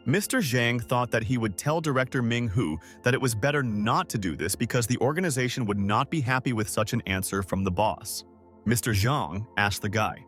Mr. Zhang thought that he would tell Director Ming Hu that it was better not to do this because the organization would not be happy with such an answer from the boss. Mr. Zhang asked the guy,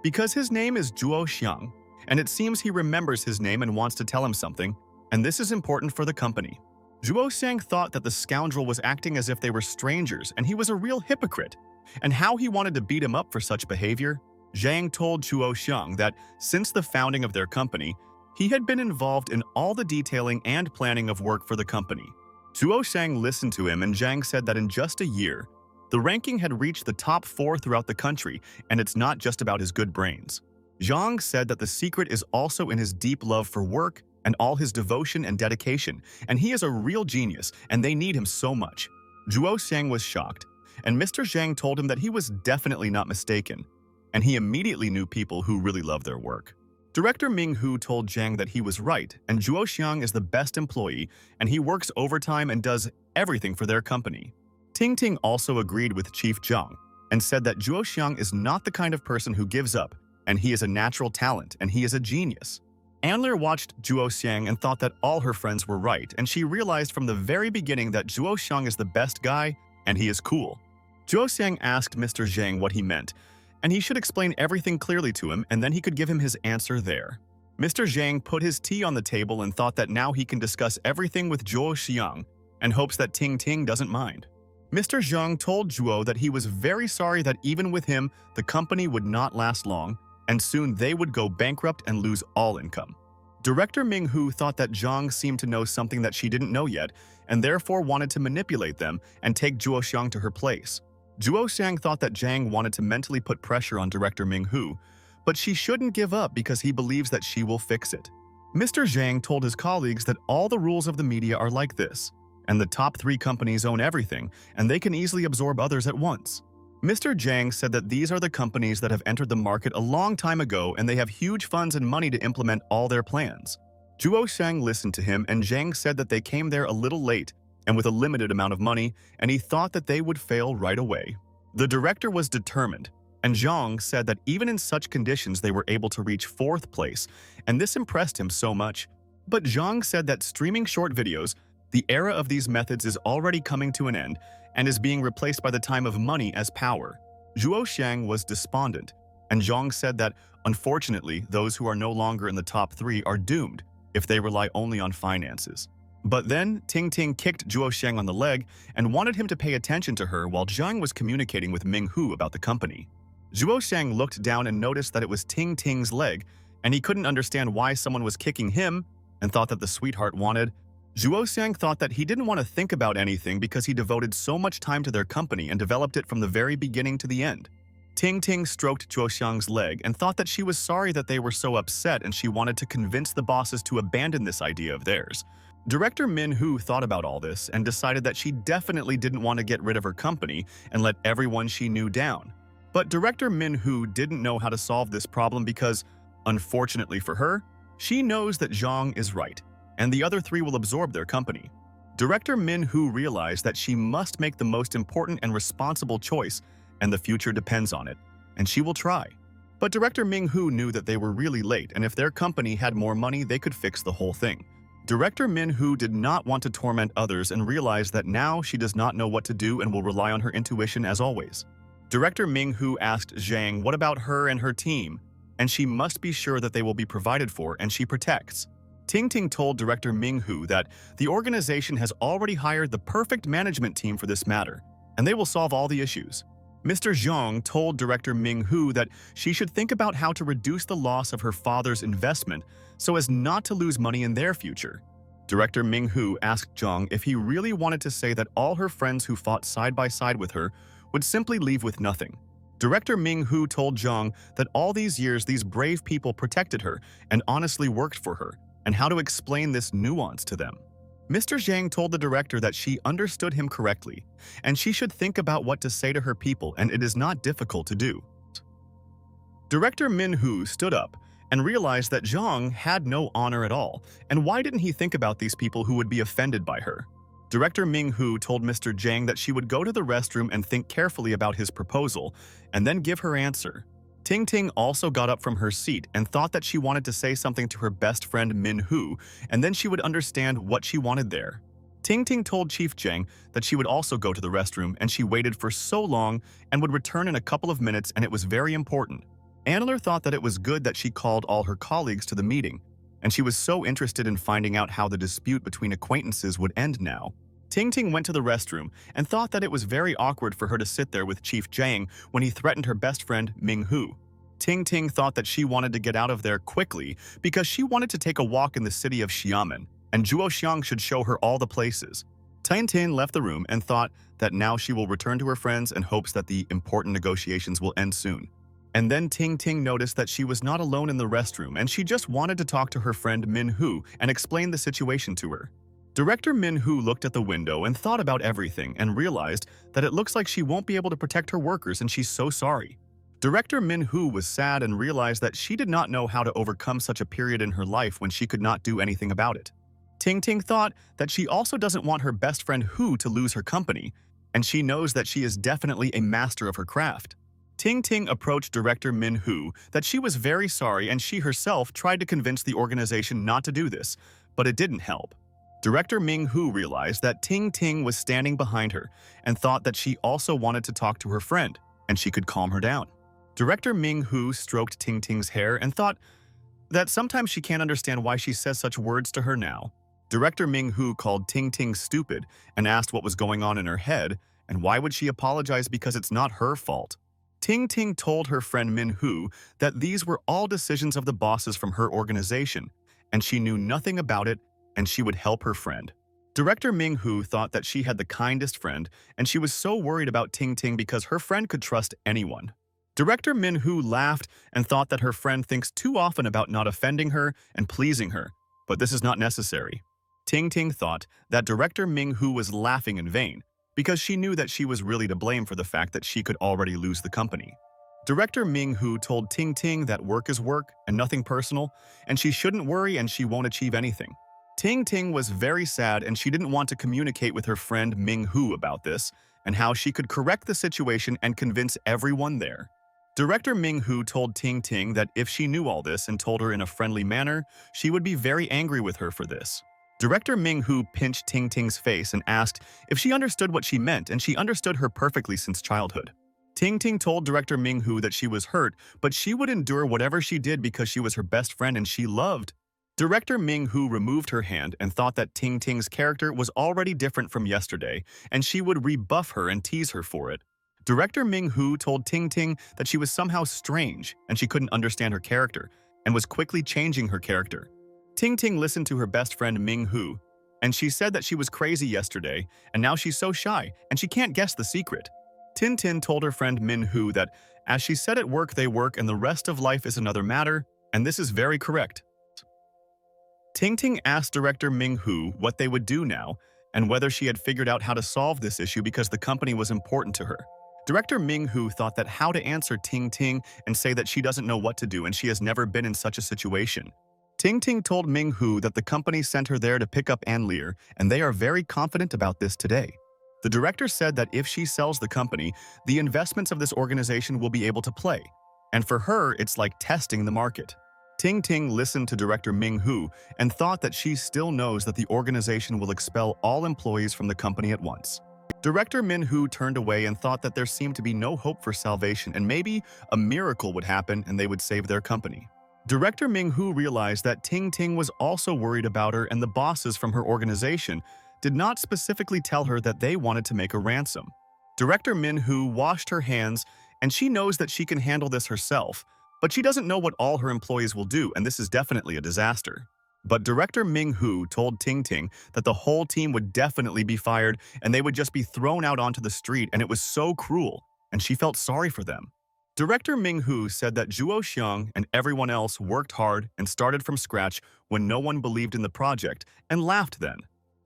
because his name is Zhuo Xiang, and it seems he remembers his name and wants to tell him something, and this is important for the company. Zhuo Xiang thought that the scoundrel was acting as if they were strangers and he was a real hypocrite, and how he wanted to beat him up for such behavior. Zhang told Zhuo Xiang that since the founding of their company, he had been involved in all the detailing and planning of work for the company. Zhuo Xiang listened to him and Zhang said that in just a year, the ranking had reached the top 4 throughout the country, and it's not just about his good brains. Zhang said that the secret is also in his deep love for work and all his devotion and dedication, and he is a real genius and they need him so much. Zhuo Xiang was shocked, and Mr. Zhang told him that he was definitely not mistaken, and he immediately knew people who really love their work. Director Ming Hu told Zhang that he was right, and Zhuo Xiang is the best employee, and he works overtime and does everything for their company. Ting Ting also agreed with Chief Zhang and said that Zhuo Xiang is not the kind of person who gives up, and he is a natural talent, and he is a genius. Anler watched Zhuo Xiang and thought that all her friends were right, and she realized from the very beginning that Zhuo Xiang is the best guy, and he is cool. Zhuo Xiang asked Mr. Zhang what he meant, and he should explain everything clearly to him, and then he could give him his answer there. Mr. Zhang put his tea on the table and thought that now he can discuss everything with Zhuo Xiang, and hopes that Ting Ting doesn't mind. Mr. Zhang told Zhuo that he was very sorry that even with him, the company would not last long, and soon they would go bankrupt and lose all income. Director Ming Hu thought that Zhang seemed to know something that she didn't know yet, and therefore wanted to manipulate them and take Zhuo Xiang to her place. Zhuo Xiang thought that Zhang wanted to mentally put pressure on Director Ming Hu, but she shouldn't give up because he believes that she will fix it. Mr. Zhang told his colleagues that all the rules of the media are like this, and the top 3 companies own everything, and they can easily absorb others at once. Mr. Zhang said that these are the companies that have entered the market a long time ago and they have huge funds and money to implement all their plans. Zhuo Xiang listened to him, and Zhang said that they came there a little late and with a limited amount of money, and he thought that they would fail right away. The director was determined, and Zhang said that even in such conditions they were able to reach 4th place, and this impressed him so much. But Zhang said that streaming short videos, the era of these methods is already coming to an end and is being replaced by the time of money as power. Zhuo Xiang was despondent, and Zhang said that, unfortunately, those who are no longer in the top 3 are doomed if they rely only on finances. But then, Ting Ting kicked Zhuo Xiang on the leg and wanted him to pay attention to her while Zhang was communicating with Ming Hu about the company. Zhuo Xiang looked down and noticed that it was Ting Ting's leg, and he couldn't understand why someone was kicking him and thought that the sweetheart wanted. Zhuo Xiang thought that he didn't want to think about anything because he devoted so much time to their company and developed it from the very beginning to the end. Ting Ting stroked Zhuo Xiang's leg and thought that she was sorry that they were so upset and she wanted to convince the bosses to abandon this idea of theirs. Director Min Hu thought about all this and decided that she definitely didn't want to get rid of her company and let everyone she knew down. But Director Min Hu didn't know how to solve this problem because, unfortunately for her, she knows that Zhang is right, and the other 3 will absorb their company. Director Min Hu realized that she must make the most important and responsible choice, and the future depends on it, and she will try. But director Ming Hu knew that they were really late, and if their company had more money, they could fix the whole thing. Director Min Hu did not want to torment others and realized that now she does not know what to do and will rely on her intuition as always. Director Ming Hu asked Zhang what about her and her team, and she must be sure that they will be provided for and she protects. Ting Ting told Director Ming Hu that the organization has already hired the perfect management team for this matter, and they will solve all the issues. Mr. Zhang told Director Ming Hu that she should think about how to reduce the loss of her father's investment so as not to lose money in their future. Director Ming Hu asked Zhang if he really wanted to say that all her friends who fought side by side with her would simply leave with nothing. Director Ming Hu told Zhang that all these years these brave people protected her and honestly worked for her, and how to explain this nuance to them. Mr. Zhang told the director that she understood him correctly, and she should think about what to say to her people, and it is not difficult to do. Director Min Hu stood up and realized that Zhang had no honor at all, and why didn't he think about these people who would be offended by her? Director Ming Hu told Mr. Zhang that she would go to the restroom and think carefully about his proposal, and then give her answer. Ting Ting also got up from her seat and thought that she wanted to say something to her best friend Min Hu, and then she would understand what she wanted there. Ting Ting told Chief Zhang that she would also go to the restroom, and she waited for so long and would return in a couple of minutes, and it was very important. Annler thought that it was good that she called all her colleagues to the meeting, and she was so interested in finding out how the dispute between acquaintances would end now. Ting Ting went to the restroom and thought that it was very awkward for her to sit there with Chief Zhang when he threatened her best friend Ming Hu. Ting Ting thought that she wanted to get out of there quickly because she wanted to take a walk in the city of Xiamen, and Zhuo Xiang should show her all the places. Tin Tin left the room and thought that now she will return to her friends and hopes that the important negotiations will end soon. And then Ting Ting noticed that she was not alone in the restroom, and she just wanted to talk to her friend Min Hu and explain the situation to her. Director Min Hu looked at the window and thought about everything and realized that it looks like she won't be able to protect her workers, and she's so sorry. Director Min Hu was sad and realized that she did not know how to overcome such a period in her life when she could not do anything about it. Ting Ting thought that she also doesn't want her best friend Hu to lose her company, and she knows that she is definitely a master of her craft. Ting Ting approached Director Min Hu that she was very sorry, and she herself tried to convince the organization not to do this, but it didn't help. Director Ming Hu realized that Ting Ting was standing behind her and thought that she also wanted to talk to her friend, and she could calm her down. Director Ming Hu stroked Ting Ting's hair and thought that sometimes she can't understand why she says such words to her now. Director Ming Hu called Ting Ting stupid and asked what was going on in her head, and why would she apologize because it's not her fault. Ting Ting told her friend Min Hu that these were all decisions of the bosses from her organization, and she knew nothing about it, and she would help her friend. Director Ming Hu thought that she had the kindest friend, and she was so worried about Ting Ting because her friend could trust anyone. Director Min Hu laughed and thought that her friend thinks too often about not offending her and pleasing her, but this is not necessary. Ting Ting thought that Director Ming Hu was laughing in vain, because she knew that she was really to blame for the fact that she could already lose the company. Director Ming Hu told Ting Ting that work is work and nothing personal, and she shouldn't worry and she won't achieve anything. Ting Ting was very sad, and she didn't want to communicate with her friend Ming Hu about this and how she could correct the situation and convince everyone there. Director Ming Hu told Ting Ting that if she knew all this and told her in a friendly manner, she would be very angry with her for this. Director Ming Hu pinched Ting Ting's face and asked if she understood what she meant, and she understood her perfectly since childhood. Ting Ting told Director Ming Hu that she was hurt, but she would endure whatever she did because she was her best friend and she loved. Director Ming Hu removed her hand and thought that Ting Ting's character was already different from yesterday, and she would rebuff her and tease her for it. Director Ming Hu told Ting Ting that she was somehow strange and she couldn't understand her character, and was quickly changing her character. Ting Ting listened to her best friend Ming Hu, and she said that she was crazy yesterday, and now she's so shy, and she can't guess the secret. Tin Tin told her friend Min Hu that, as she said at work they work and the rest of life is another matter, and this is very correct. Ting Ting asked Director Ming Hu what they would do now, and whether she had figured out how to solve this issue because the company was important to her. Director Ming Hu thought that how to answer Ting Ting and say that she doesn't know what to do and she has never been in such a situation. Ting Ting told Ming Hu that the company sent her there to pick up Ann Lear, and they are very confident about this today. The director said that if she sells the company, the investments of this organization will be able to play, and for her, it's like testing the market. Ting Ting listened to director Ming Hu and thought that she still knows that the organization will expel all employees from the company at once. Director Min Hu turned away and thought that there seemed to be no hope for salvation and maybe a miracle would happen and they would save their company. Director Ming Hu realized that Ting Ting was also worried about her, and the bosses from her organization did not specifically tell her that they wanted to make a ransom. Director Min Hu washed her hands, and she knows that she can handle this herself, but she doesn't know what all her employees will do, and this is definitely a disaster. But Director Ming Hu told Ting Ting that the whole team would definitely be fired and they would just be thrown out onto the street, and it was so cruel, and she felt sorry for them. Director Ming Hu said that Zhuo Xiang and everyone else worked hard and started from scratch when no one believed in the project and laughed then.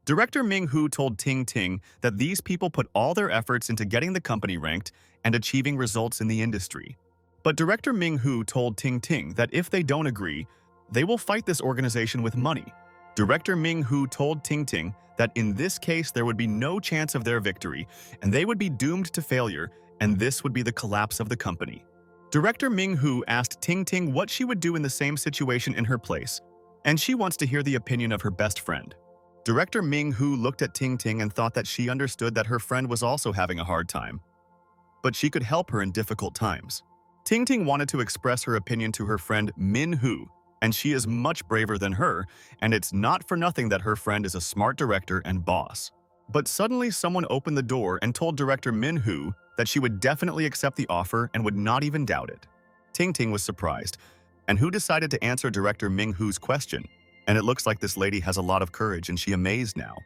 Director Ming Hu told Ting Ting that these people put all their efforts into getting the company ranked and achieving results in the industry. But Director Ming Hu told Ting Ting that if they don't agree, they will fight this organization with money. Director Ming Hu told Ting Ting that in this case there would be no chance of their victory and they would be doomed to failure, and this would be the collapse of the company. Director Ming Hu asked Ting Ting what she would do in the same situation in her place, and she wants to hear the opinion of her best friend. Director Ming Hu looked at Ting Ting and thought that she understood that her friend was also having a hard time, but she could help her in difficult times. Ting Ting wanted to express her opinion to her friend Min Hu, and she is much braver than her, and it's not for nothing that her friend is a smart director and boss. But suddenly someone opened the door and told Director Min Hu that she would definitely accept the offer and would not even doubt it. Ting Ting was surprised, and Hu decided to answer Director Ming Hu's question, and it looks like this lady has a lot of courage and she amazed now.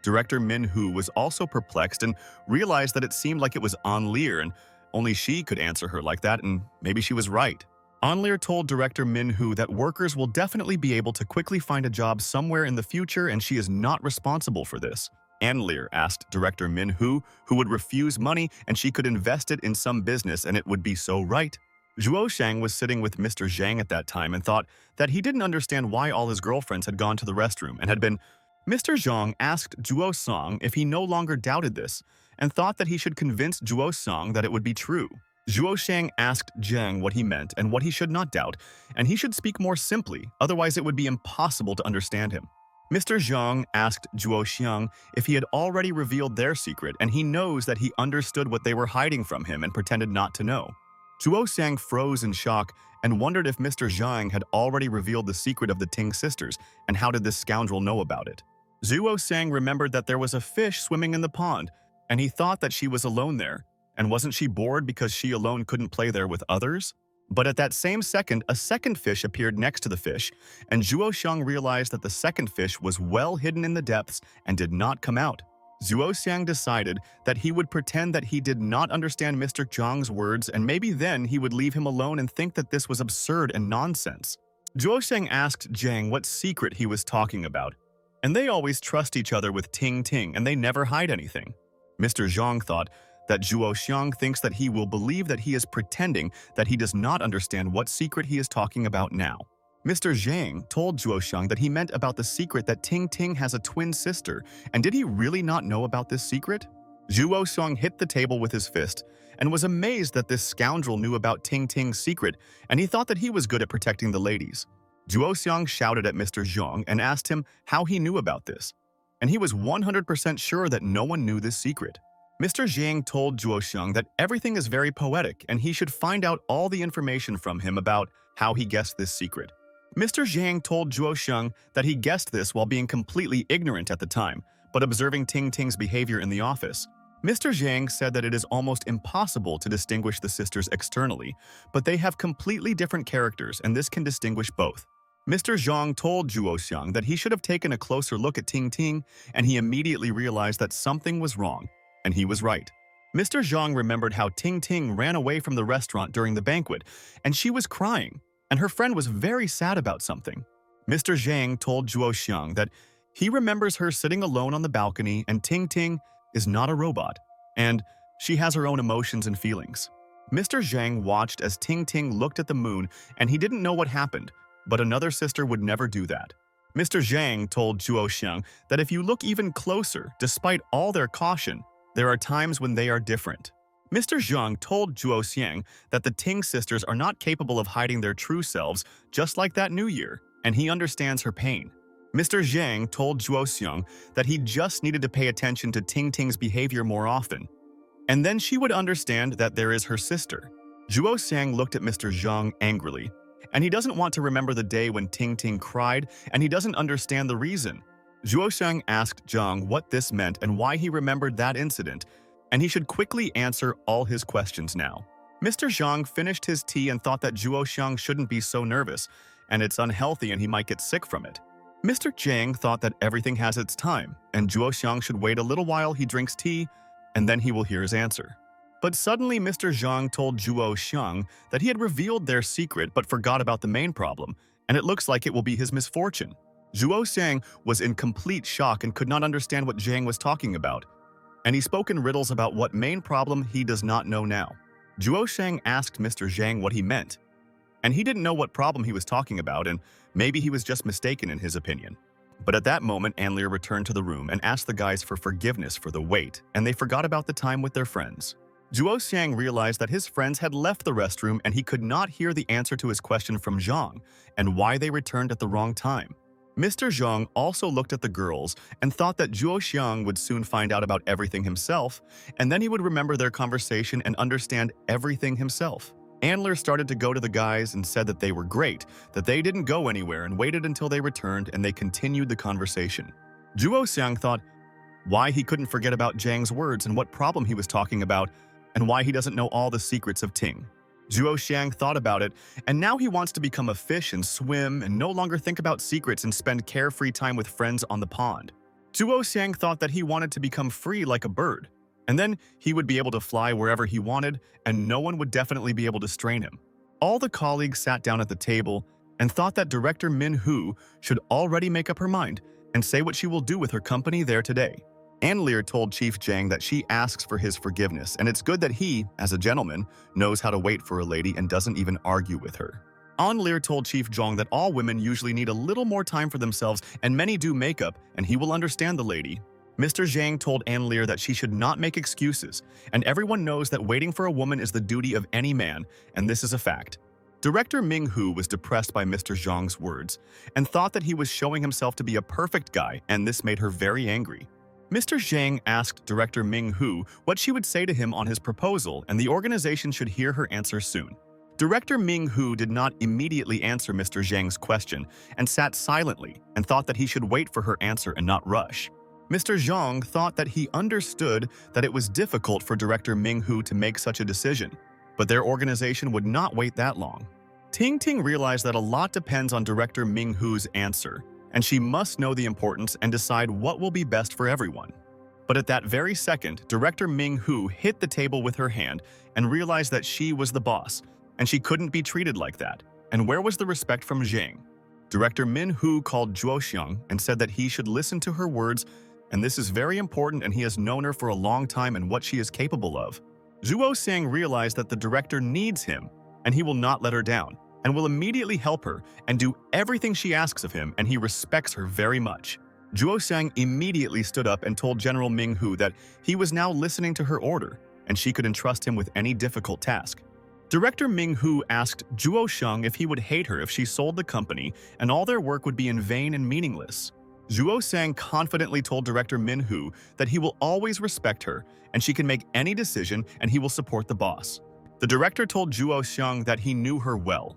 Director Min Hu was also perplexed and realized that it seemed like it was Lear, and only she could answer her like that, and maybe she was right. Lear told Director Min Hu that workers will definitely be able to quickly find a job somewhere in the future and she is not responsible for this. Lear asked Director Min Hu who would refuse money and she could invest it in some business and it would be so right. Zhuo Shang was sitting with Mr. Zhang at that time and thought that he didn't understand why all his girlfriends had gone to the restroom and had been. Mr. Zhang asked Zhuo Song if he no longer doubted this and thought that he should convince Zhuo Song that it would be true. Zhuo Shang asked Zhang what he meant and what he should not doubt, and he should speak more simply, otherwise it would be impossible to understand him. Mr. Zhang asked Zhuo Xiang if he had already revealed their secret, and he knows that he understood what they were hiding from him and pretended not to know. Zhuo Xiang froze in shock and wondered if Mr. Zhang had already revealed the secret of the Ting sisters, and how did this scoundrel know about it. Zhuo Xiang remembered that there was a fish swimming in the pond, and he thought that she was alone there. And wasn't she bored because she alone couldn't play there with others? But at that same second, a second fish appeared next to the fish, and Zhuo Xiang realized that the second fish was well hidden in the depths and did not come out. Zhuo Xiang decided that he would pretend that he did not understand Mr. Zhang's words, and maybe then he would leave him alone and think that this was absurd and nonsense. Zhuo Xiang asked Zhang what secret he was talking about, and they always trust each other with Ting Ting and they never hide anything. Mr. Zhang thought that Zhuo Xiang thinks that he will believe that he is pretending that he does not understand what secret he is talking about now. Mr. Zhang told Zhuo Xiang that he meant about the secret that Ting Ting has a twin sister, and did he really not know about this secret? Zhuo Xiang hit the table with his fist and was amazed that this scoundrel knew about Ting Ting's secret, and he thought that he was good at protecting the ladies. Zhuo Xiang shouted at Mr. Zhang and asked him how he knew about this, and he was 100% sure that no one knew this secret. Mr. Zhang told Zhuo Xiang that everything is very poetic and he should find out all the information from him about how he guessed this secret. Mr. Zhang told Zhuo Xiang that he guessed this while being completely ignorant at the time, but observing Ting Ting's behavior in the office. Mr. Zhang said that it is almost impossible to distinguish the sisters externally, but they have completely different characters and this can distinguish both. Mr. Zhang told Zhuo Xiang that he should have taken a closer look at Ting Ting, and he immediately realized that something was wrong. And he was right. Mr. Zhang remembered how Ting Ting ran away from the restaurant during the banquet, and she was crying, and her friend was very sad about something. Mr. Zhang told Zhuo Xiang that he remembers her sitting alone on the balcony and Ting Ting is not a robot, and she has her own emotions and feelings. Mr. Zhang watched as Ting Ting looked at the moon, and he didn't know what happened, but another sister would never do that. Mr. Zhang told Zhuo Xiang that if you look even closer, despite all their caution, there are times when they are different. Mr. Zhang told Zhuo Xiang that the Ting sisters are not capable of hiding their true selves, just like that New Year, and he understands her pain. Mr. Zhang told Zhuo Xiang that he just needed to pay attention to Ting Ting's behavior more often, and then she would understand that there is her sister. Zhuo Xiang looked at Mr. Zhang angrily, and he doesn't want to remember the day when Ting Ting cried, and he doesn't understand the reason. Zhuo Xiang asked Zhang what this meant and why he remembered that incident, and he should quickly answer all his questions now. Mr. Zhang finished his tea and thought that Zhuo Xiang shouldn't be so nervous, and it's unhealthy and he might get sick from it. Mr. Zhang thought that everything has its time, and Zhuo Xiang should wait a little while he drinks tea, and then he will hear his answer. But suddenly Mr. Zhang told Zhuo Xiang that he had revealed their secret but forgot about the main problem, and it looks like it will be his misfortune. Zhuo Xiang was in complete shock and could not understand what Zhang was talking about, and he spoke in riddles about what main problem he does not know now. Zhuo Xiang asked Mr. Zhang what he meant, and he didn't know what problem he was talking about, and maybe he was just mistaken in his opinion. But at that moment, Anlier returned to the room and asked the guys for forgiveness for the wait, and they forgot about the time with their friends. Zhuo Xiang realized that his friends had left the restroom and he could not hear the answer to his question from Zhang and why they returned at the wrong time. Mr. Zhang also looked at the girls and thought that Zhuo Xiang would soon find out about everything himself, and then he would remember their conversation and understand everything himself. Anlier started to go to the guys and said that they were great, that they didn't go anywhere and waited until they returned and they continued the conversation. Zhuo Xiang thought why he couldn't forget about Zhang's words and what problem he was talking about, and why he doesn't know all the secrets of Ting. Zhuo Xiang thought about it, and now he wants to become a fish and swim and no longer think about secrets and spend carefree time with friends on the pond. Zhuo Xiang thought that he wanted to become free like a bird, and then he would be able to fly wherever he wanted, and no one would definitely be able to strain him. All the colleagues sat down at the table and thought that Director Manhwa should already make up her mind and say what she will do with her company there today. Anlier told Chief Zhang that she asks for his forgiveness, and it's good that he, as a gentleman, knows how to wait for a lady and doesn't even argue with her. Anlier told Chief Zhang that all women usually need a little more time for themselves and many do makeup, and he will understand the lady. Mr. Zhang told Anlier that she should not make excuses, and everyone knows that waiting for a woman is the duty of any man, and this is a fact. Director Manhwa was depressed by Mr. Zhang's words and thought that he was showing himself to be a perfect guy, and this made her very angry. Mr. Zhang asked Director Manhwa what she would say to him on his proposal, and the organization should hear her answer soon. Director Manhwa did not immediately answer Mr. Zhang's question and sat silently and thought that he should wait for her answer and not rush. Mr. Zhang thought that he understood that it was difficult for Director Manhwa to make such a decision, but their organization would not wait that long. Ting Ting realized that a lot depends on Director Manhwa's answer, and she must know the importance and decide what will be best for everyone. But at that very second, Director Manhwa hit the table with her hand and realized that she was the boss, and she couldn't be treated like that. And where was the respect from Zhang? Director Manhwa called Zhuo Xiang and said that he should listen to her words, and this is very important, and he has known her for a long time and what she is capable of. Zhuo Xiang realized that the director needs him, and he will not let her down, and will immediately help her and do everything she asks of him, and he respects her very much. Zhuo Xiang immediately stood up and told General Manhwa that he was now listening to her order, and she could entrust him with any difficult task. Director Manhwa asked Zhuo Xiang if he would hate her if she sold the company, and all their work would be in vain and meaningless. Zhuo Xiang confidently told Director Manhwa that he will always respect her, and she can make any decision, and he will support the boss. The director told Zhuo Xiang that he knew her well,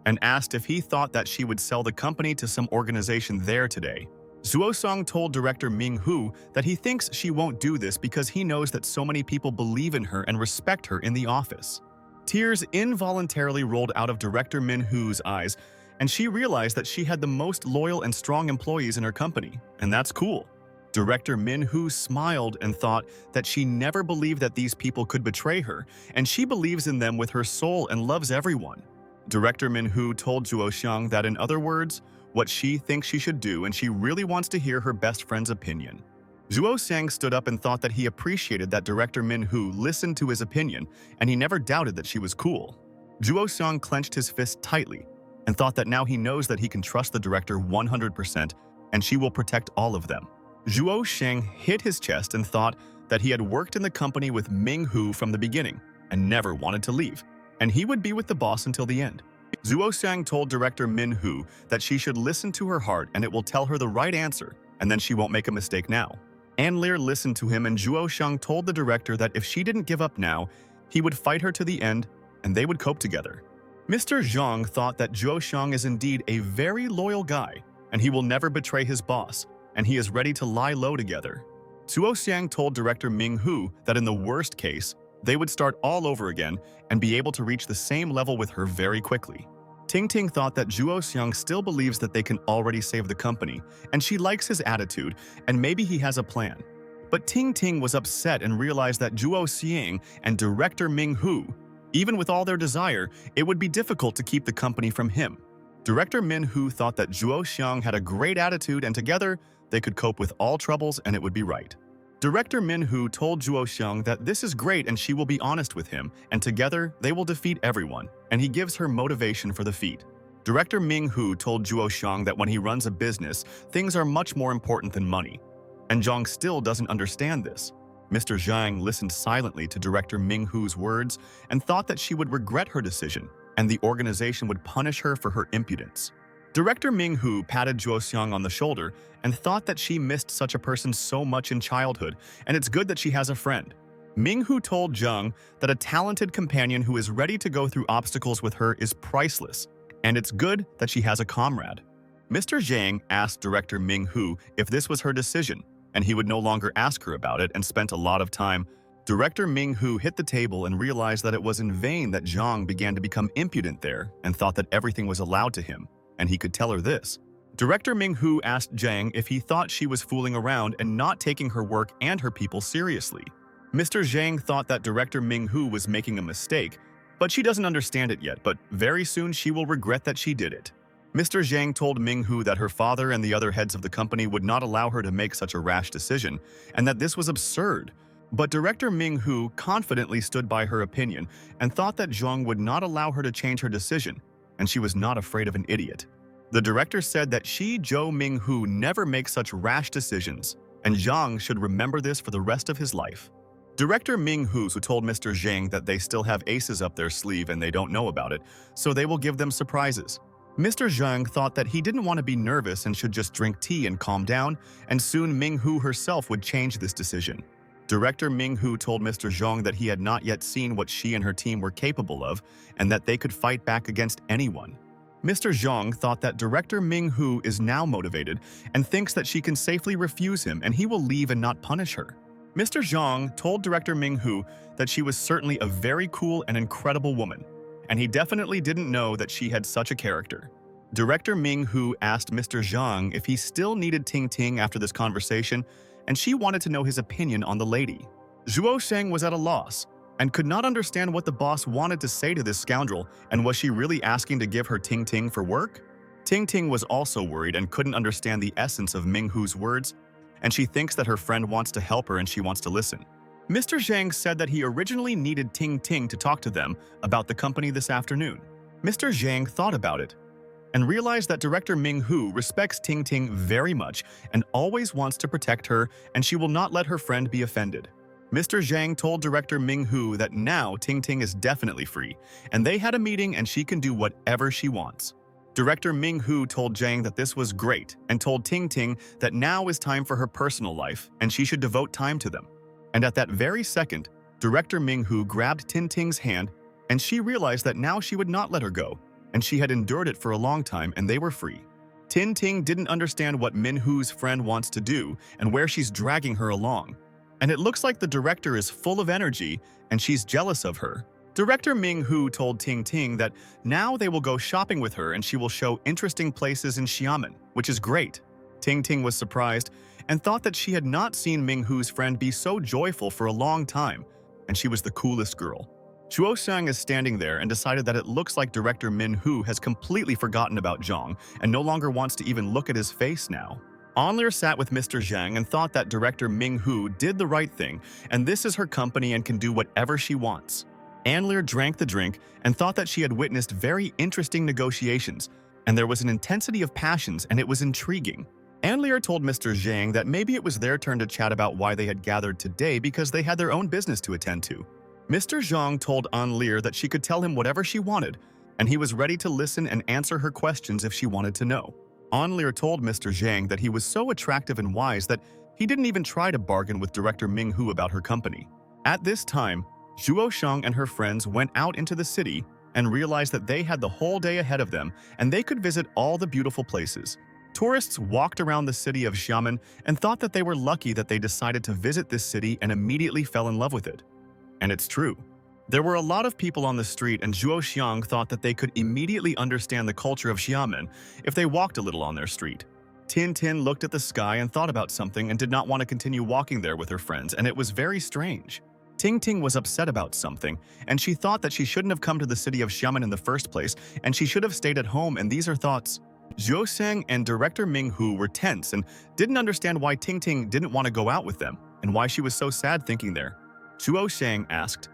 and asked if he thought that she would sell the company to some organization there today. Zhuo Xiang told Director Manhwa that he thinks she won't do this because he knows that so many people believe in her and respect her in the office. Tears involuntarily rolled out of Director Manhwa's eyes, and she realized that she had the most loyal and strong employees in her company, and that's cool. Director Manhwa smiled and thought that she never believed that these people could betray her, and she believes in them with her soul and loves everyone. Director Manhwa told Zhuo Xiang that, in other words, what she thinks she should do, and she really wants to hear her best friend's opinion. Zhuo Xiang stood up and thought that he appreciated that Director Manhwa listened to his opinion, and he never doubted that she was cool. Zhuo Xiang clenched his fist tightly and thought that now he knows that he can trust the director 100%, and she will protect all of them. Zhuo Xiang hit his chest and thought that he had worked in the company with Ming-hu from the beginning and never wanted to leave, and he would be with the boss until the end. Zhuo Xiang told director Min-hu that she should listen to her heart and it will tell her the right answer, and then she won't make a mistake now. An Lir listened to him, and Zhuo Xiang told the director that if she didn't give up now, he would fight her to the end and they would cope together. Mr. Zhang thought that Zhuo Xiang is indeed a very loyal guy, and he will never betray his boss, and he is ready to lie low together. Zhuo Xiang told director Ming-hu that in the worst case, they would start all over again and be able to reach the same level with her very quickly. Ting thought that Zhuo Xiang still believes that they can already save the company, and she likes his attitude, and maybe he has a plan. But Ting was upset and realized that Zhuo Xiang and director Ming-hu, even with all their desire, it would be difficult to keep the company from him. Director Min-hu thought that Zhuo Xiang had a great attitude, and together, they could cope with all troubles and it would be right. Director Min-hu told Zhuo Xiang that this is great and she will be honest with him, and together they will defeat everyone, and he gives her motivation for the feat. Director Ming-hu told Zhuo Xiang that when he runs a business, things are much more important than money. And Zhang still doesn't understand this. Mr. Zhang listened silently to Director Ming-hu's words and thought that she would regret her decision, and the organization would punish her for her impudence. Director Ming-hu patted Zhuo Xiang on the shoulder and thought that she missed such a person so much in childhood, and it's good that she has a friend. Ming-hu told Zhang that a talented companion who is ready to go through obstacles with her is priceless, and it's good that she has a comrade. Mr. Zhang asked Director Ming-hu if this was her decision, and he would no longer ask her about it and spent a lot of time. Director Ming-hu hit the table and realized that it was in vain that Zhang began to become impudent there and thought that everything was allowed to him, and he could tell her this. Director Ming-hu asked Zhang if he thought she was fooling around and not taking her work and her people seriously. Mr. Zhang thought that Director Ming-hu was making a mistake, but she doesn't understand it yet, but very soon she will regret that she did it. Mr. Zhang told Ming-hu that her father and the other heads of the company would not allow her to make such a rash decision, and that this was absurd. But Director Ming-hu confidently stood by her opinion and thought that Zhang would not allow her to change her decision, and she was not afraid of an idiot. The director said that Zhou Ming-hu never makes such rash decisions, and Zhang should remember this for the rest of his life. Director Ming-hu told Mr. Zhang that they still have aces up their sleeve and they don't know about it, so they will give them surprises. Mr. Zhang thought that he didn't want to be nervous and should just drink tea and calm down, and soon Ming-hu herself would change this decision. Director Ming-hu told Mr. Zhang that he had not yet seen what she and her team were capable of, and that they could fight back against anyone. Mr. Zhang thought that Director Ming-hu is now motivated and thinks that she can safely refuse him and he will leave and not punish her. Mr. Zhang told Director Ming-hu that she was certainly a very cool and incredible woman, and he definitely didn't know that she had such a character. Director Ming-hu asked Mr. Zhang if he still needed Ting after this conversation, and she wanted to know his opinion on the lady. Zhuo Xiang was at a loss and could not understand what the boss wanted to say to this scoundrel, and was she really asking to give her Ting for work? Ting was also worried and couldn't understand the essence of Ming-hu's words, and she thinks that her friend wants to help her and she wants to listen. Mr. Zhang said that he originally needed Ting to talk to them about the company this afternoon. Mr. Zhang thought about it and realized that Director Ming-hu respects Ting very much and always wants to protect her, and she will not let her friend be offended. Mr. Zhang told Director Ming-hu that now Ting is definitely free, and they had a meeting and she can do whatever she wants. Director Ming-hu told Zhang that this was great and told Ting that now is time for her personal life and she should devote time to them. And at that very second, Director Ming-hu grabbed Ting's hand, and she realized that now she would not let her go, and she had endured it for a long time and they were free. Ting didn't understand what Min-hu's friend wants to do and where she's dragging her along. And it looks like the director is full of energy and she's jealous of her. Director Ming-hu told Ting that now they will go shopping with her and she will show interesting places in Xiamen, which is great. Ting was surprised and thought that she had not seen Ming-hu's friend be so joyful for a long time, and she was the coolest girl. Zhuo Xiang is standing there and decided that it looks like Director Ming-hu has completely forgotten about Zhang and no longer wants to even look at his face now. An Lir sat with Mr. Zhang and thought that Director Ming-hu did the right thing, and this is her company and can do whatever she wants. An Lir drank the drink and thought that she had witnessed very interesting negotiations, and there was an intensity of passions and it was intriguing. Ann Lear told Mr. Zhang that maybe it was their turn to chat about why they had gathered today because they had their own business to attend to. Mr. Zhang told Ann Lear that she could tell him whatever she wanted, and he was ready to listen and answer her questions if she wanted to know. Ann Lear told Mr. Zhang that he was so attractive and wise that he didn't even try to bargain with director Ming Hu about her company. At this time, Zhuo Shang and her friends went out into the city and realized that they had the whole day ahead of them and they could visit all the beautiful places. Tourists walked around the city of Xiamen and thought that they were lucky that they decided to visit this city and immediately fell in love with it. And it's true. There were a lot of people on the street and Zhuo Xiang thought that they could immediately understand the culture of Xiamen if they walked a little on their street. Tin Tin looked at the sky and thought about something and did not want to continue walking there with her friends, and it was very strange. Ting Ting was upset about something, and she thought that she shouldn't have come to the city of Xiamen in the first place, and she should have stayed at home, and these are thoughts. Zhuo Shang and director Ming Hu were tense and didn't understand why Ting Ting didn't want to go out with them, and why she was so sad thinking there. Zhuo Shang asked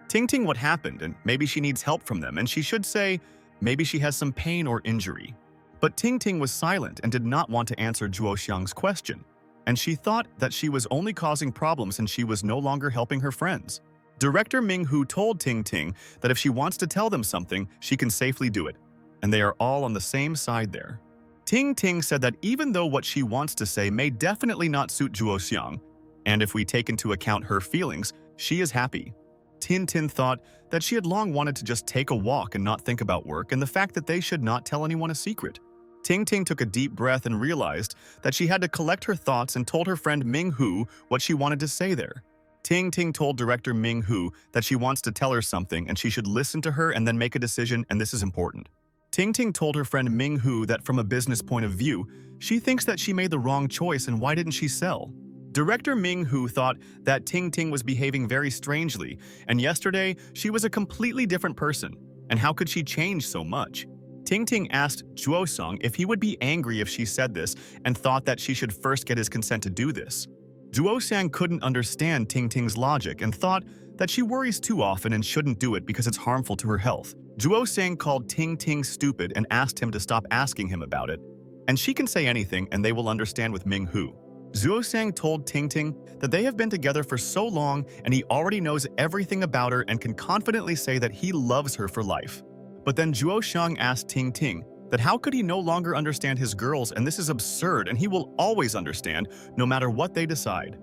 Ting Ting what happened, and maybe she needs help from them, and she should say maybe she has some pain or injury. But Ting Ting was silent and did not want to answer Zhuo Xiang's question, and she thought that she was only causing problems and she was no longer helping her friends. Director Ming Hu told Ting Ting that if she wants to tell them something, she can safely do it, and they are all on the same side there. Ting Ting said that even though what she wants to say may definitely not suit Zhuo Xiang, and if we take into account her feelings, she is happy. Tin Tin thought that she had long wanted to just take a walk and not think about work and the fact that they should not tell anyone a secret. Ting Ting took a deep breath and realized that she had to collect her thoughts and told her friend Ming Hu what she wanted to say there. Ting Ting told director Ming Hu that she wants to tell her something and she should listen to her and then make a decision, and this is important. Ting Ting told her friend Ming Hu that from a business point of view, she thinks that she made the wrong choice and why didn't she sell? Director Ming Hu thought that Ting Ting was behaving very strangely, and yesterday she was a completely different person, and how could she change so much? Ting Ting asked Zhuo Shang if he would be angry if she said this and thought that she should first get his consent to do this. Zhuo Shang couldn't understand Ting Ting's logic and thought that she worries too often and shouldn't do it because it's harmful to her health. Zhuo Shang called Ting Ting stupid and asked him to stop asking him about it, and she can say anything and they will understand with Ming Hu. Zhuo Shang told Ting Ting that they have been together for so long and he already knows everything about her and can confidently say that he loves her for life. But then Zhuo Shang asked Ting Ting that how could he no longer understand his girls, and this is absurd and he will always understand no matter what they decide.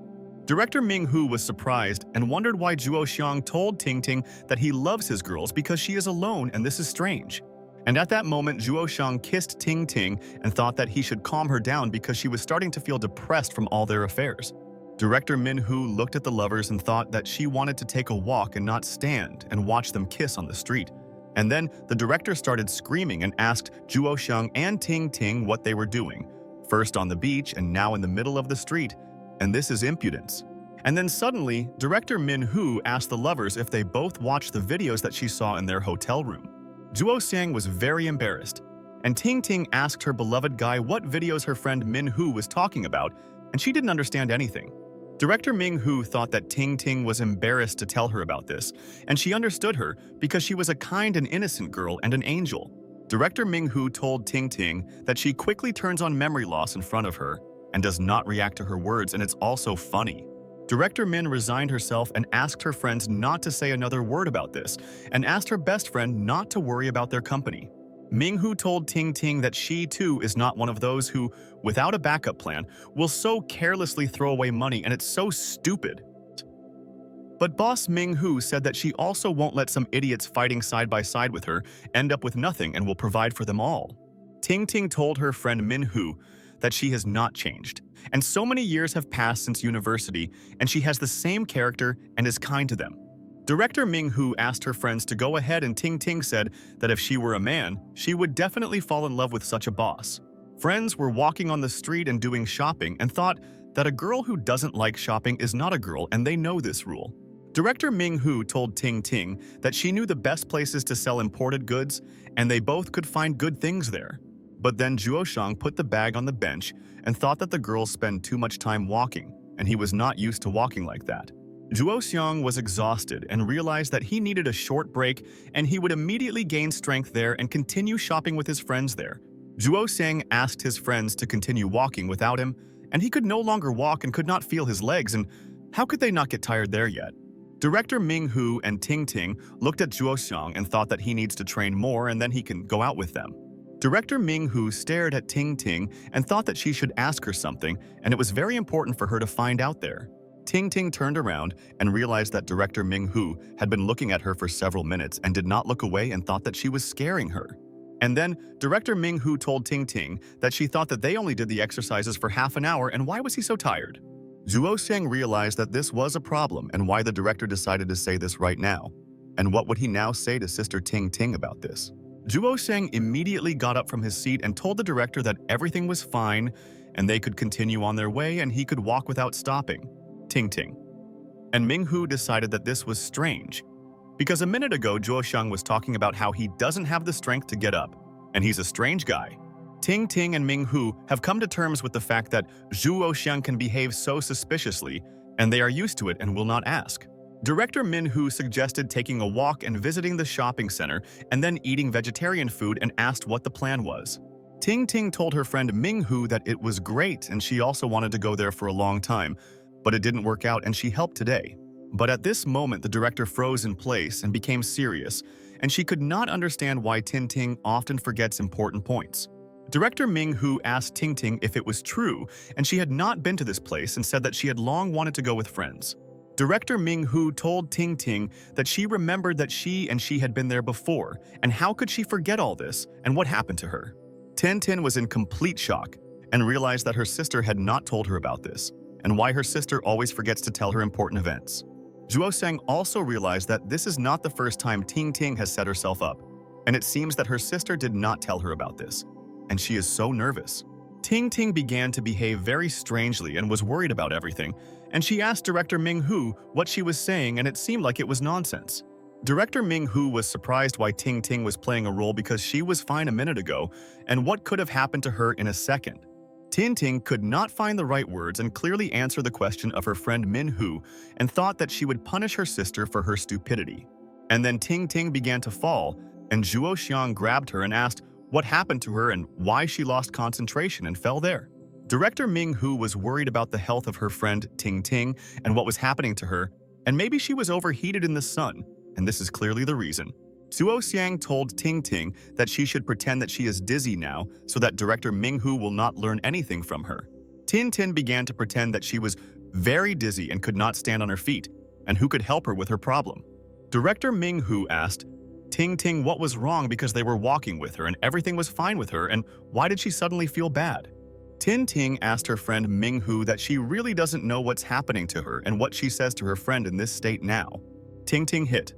Director Ming Hu was surprised and wondered why Zhuo Shang told Ting Ting that he loves his girls because she is alone and this is strange. And at that moment, Zhuo Shang kissed Ting Ting and thought that he should calm her down because she was starting to feel depressed from all their affairs. Director Min Hu looked at the lovers and thought that she wanted to take a walk and not stand and watch them kiss on the street. And then the director started screaming and asked Zhuo Shang and Ting Ting what they were doing, first on the beach and now in the middle of the street. And this is impudence. And then suddenly, director Min Hu asked the lovers if they both watched the videos that she saw in their hotel room. Zhuo Xiang was very embarrassed, and Ting Ting asked her beloved guy what videos her friend Min Hu was talking about, and she didn't understand anything. Director Ming Hu thought that Ting Ting was embarrassed to tell her about this, and she understood her because she was a kind and innocent girl and an angel. Director Ming Hu told Ting Ting that she quickly turns on memory loss in front of her and does not react to her words, and it's also funny. Director Min resigned herself and asked her friends not to say another word about this, and asked her best friend not to worry about their company. Ming Hu told Ting Ting that she too is not one of those who, without a backup plan, will so carelessly throw away money, and it's so stupid. But boss Ming Hu said that she also won't let some idiots fighting side by side with her end up with nothing and will provide for them all. Ting Ting told her friend Min Hu that she has not changed, and so many years have passed since university, and she has the same character and is kind to them. Director Ming Hu asked her friends to go ahead, and Ting Ting said that if she were a man, she would definitely fall in love with such a boss. Friends were walking on the street and doing shopping and thought that a girl who doesn't like shopping is not a girl, and they know this rule. Director Ming Hu told Ting Ting that she knew the best places to sell imported goods, and they both could find good things there. But then Zhuo Shang put the bag on the bench and thought that the girls spend too much time walking, and he was not used to walking like that. Zhuo Xiang was exhausted and realized that he needed a short break, and he would immediately gain strength there and continue shopping with his friends there. Zhuo Xiang asked his friends to continue walking without him, and he could no longer walk and could not feel his legs, and how could they not get tired there yet? Director Ming Hu and Ting Ting looked at Zhuo Xiang and thought that he needs to train more and then he can go out with them. Director Ming Hu stared at Ting Ting and thought that she should ask her something, and it was very important for her to find out there. Ting Ting turned around and realized that Director Ming Hu had been looking at her for several minutes and did not look away and thought that she was scaring her. And then Director Ming Hu told Ting Ting that she thought that they only did the exercises for half an hour and why was he so tired? Zhuo Xiang realized that this was a problem and why the director decided to say this right now. And what would he now say to Sister Ting Ting about this? Zhuo Xiang immediately got up from his seat and told the director that everything was fine and they could continue on their way and he could walk without stopping. Ting Ting. And Ming Hu decided that this was strange, because a minute ago Zhuo Xiang was talking about how he doesn't have the strength to get up, and he's a strange guy. Ting Ting and Ming Hu have come to terms with the fact that Zhuo Xiang can behave so suspiciously, and they are used to it and will not ask. Director Min Hu suggested taking a walk and visiting the shopping center and then eating vegetarian food and asked what the plan was. Ting Ting told her friend Ming Hu that it was great and she also wanted to go there for a long time, but it didn't work out and she helped today. But at this moment, the director froze in place and became serious, and she could not understand why Ting Ting often forgets important points. Director Ming Hu asked Ting Ting if it was true, and she had not been to this place and said that she had long wanted to go with friends. Director Ming Hu told Ting Ting that she remembered that she had been there before, and how could she forget all this, and what happened to her? Tin Tin was in complete shock and realized that her sister had not told her about this, and why her sister always forgets to tell her important events. Zhuo Xiang also realized that this is not the first time Ting Ting has set herself up, and it seems that her sister did not tell her about this, and she is so nervous. Ting Ting began to behave very strangely and was worried about everything, and she asked Director Ming Hu what she was saying, and it seemed like it was nonsense. Director Ming Hu was surprised why Ting Ting was playing a role because she was fine a minute ago, and what could have happened to her in a second. Ting Ting could not find the right words and clearly answer the question of her friend Min Hu and thought that she would punish her sister for her stupidity. And then Ting Ting began to fall, and Zhuo Xiang grabbed her and asked what happened to her and why she lost concentration and fell there. Director Ming Hu was worried about the health of her friend Ting Ting and what was happening to her, and maybe she was overheated in the sun, and this is clearly the reason. Zhuo Xiang told Ting Ting that she should pretend that she is dizzy now so that Director Ming Hu will not learn anything from her. Tin Tin began to pretend that she was very dizzy and could not stand on her feet, and who could help her with her problem. Director Ming Hu asked Ting Ting what was wrong because they were walking with her and everything was fine with her, and why did she suddenly feel bad? Tin Ting asked her friend Ming Hu that she really doesn't know what's happening to her and what she says to her friend in this state now. Ting Ting hit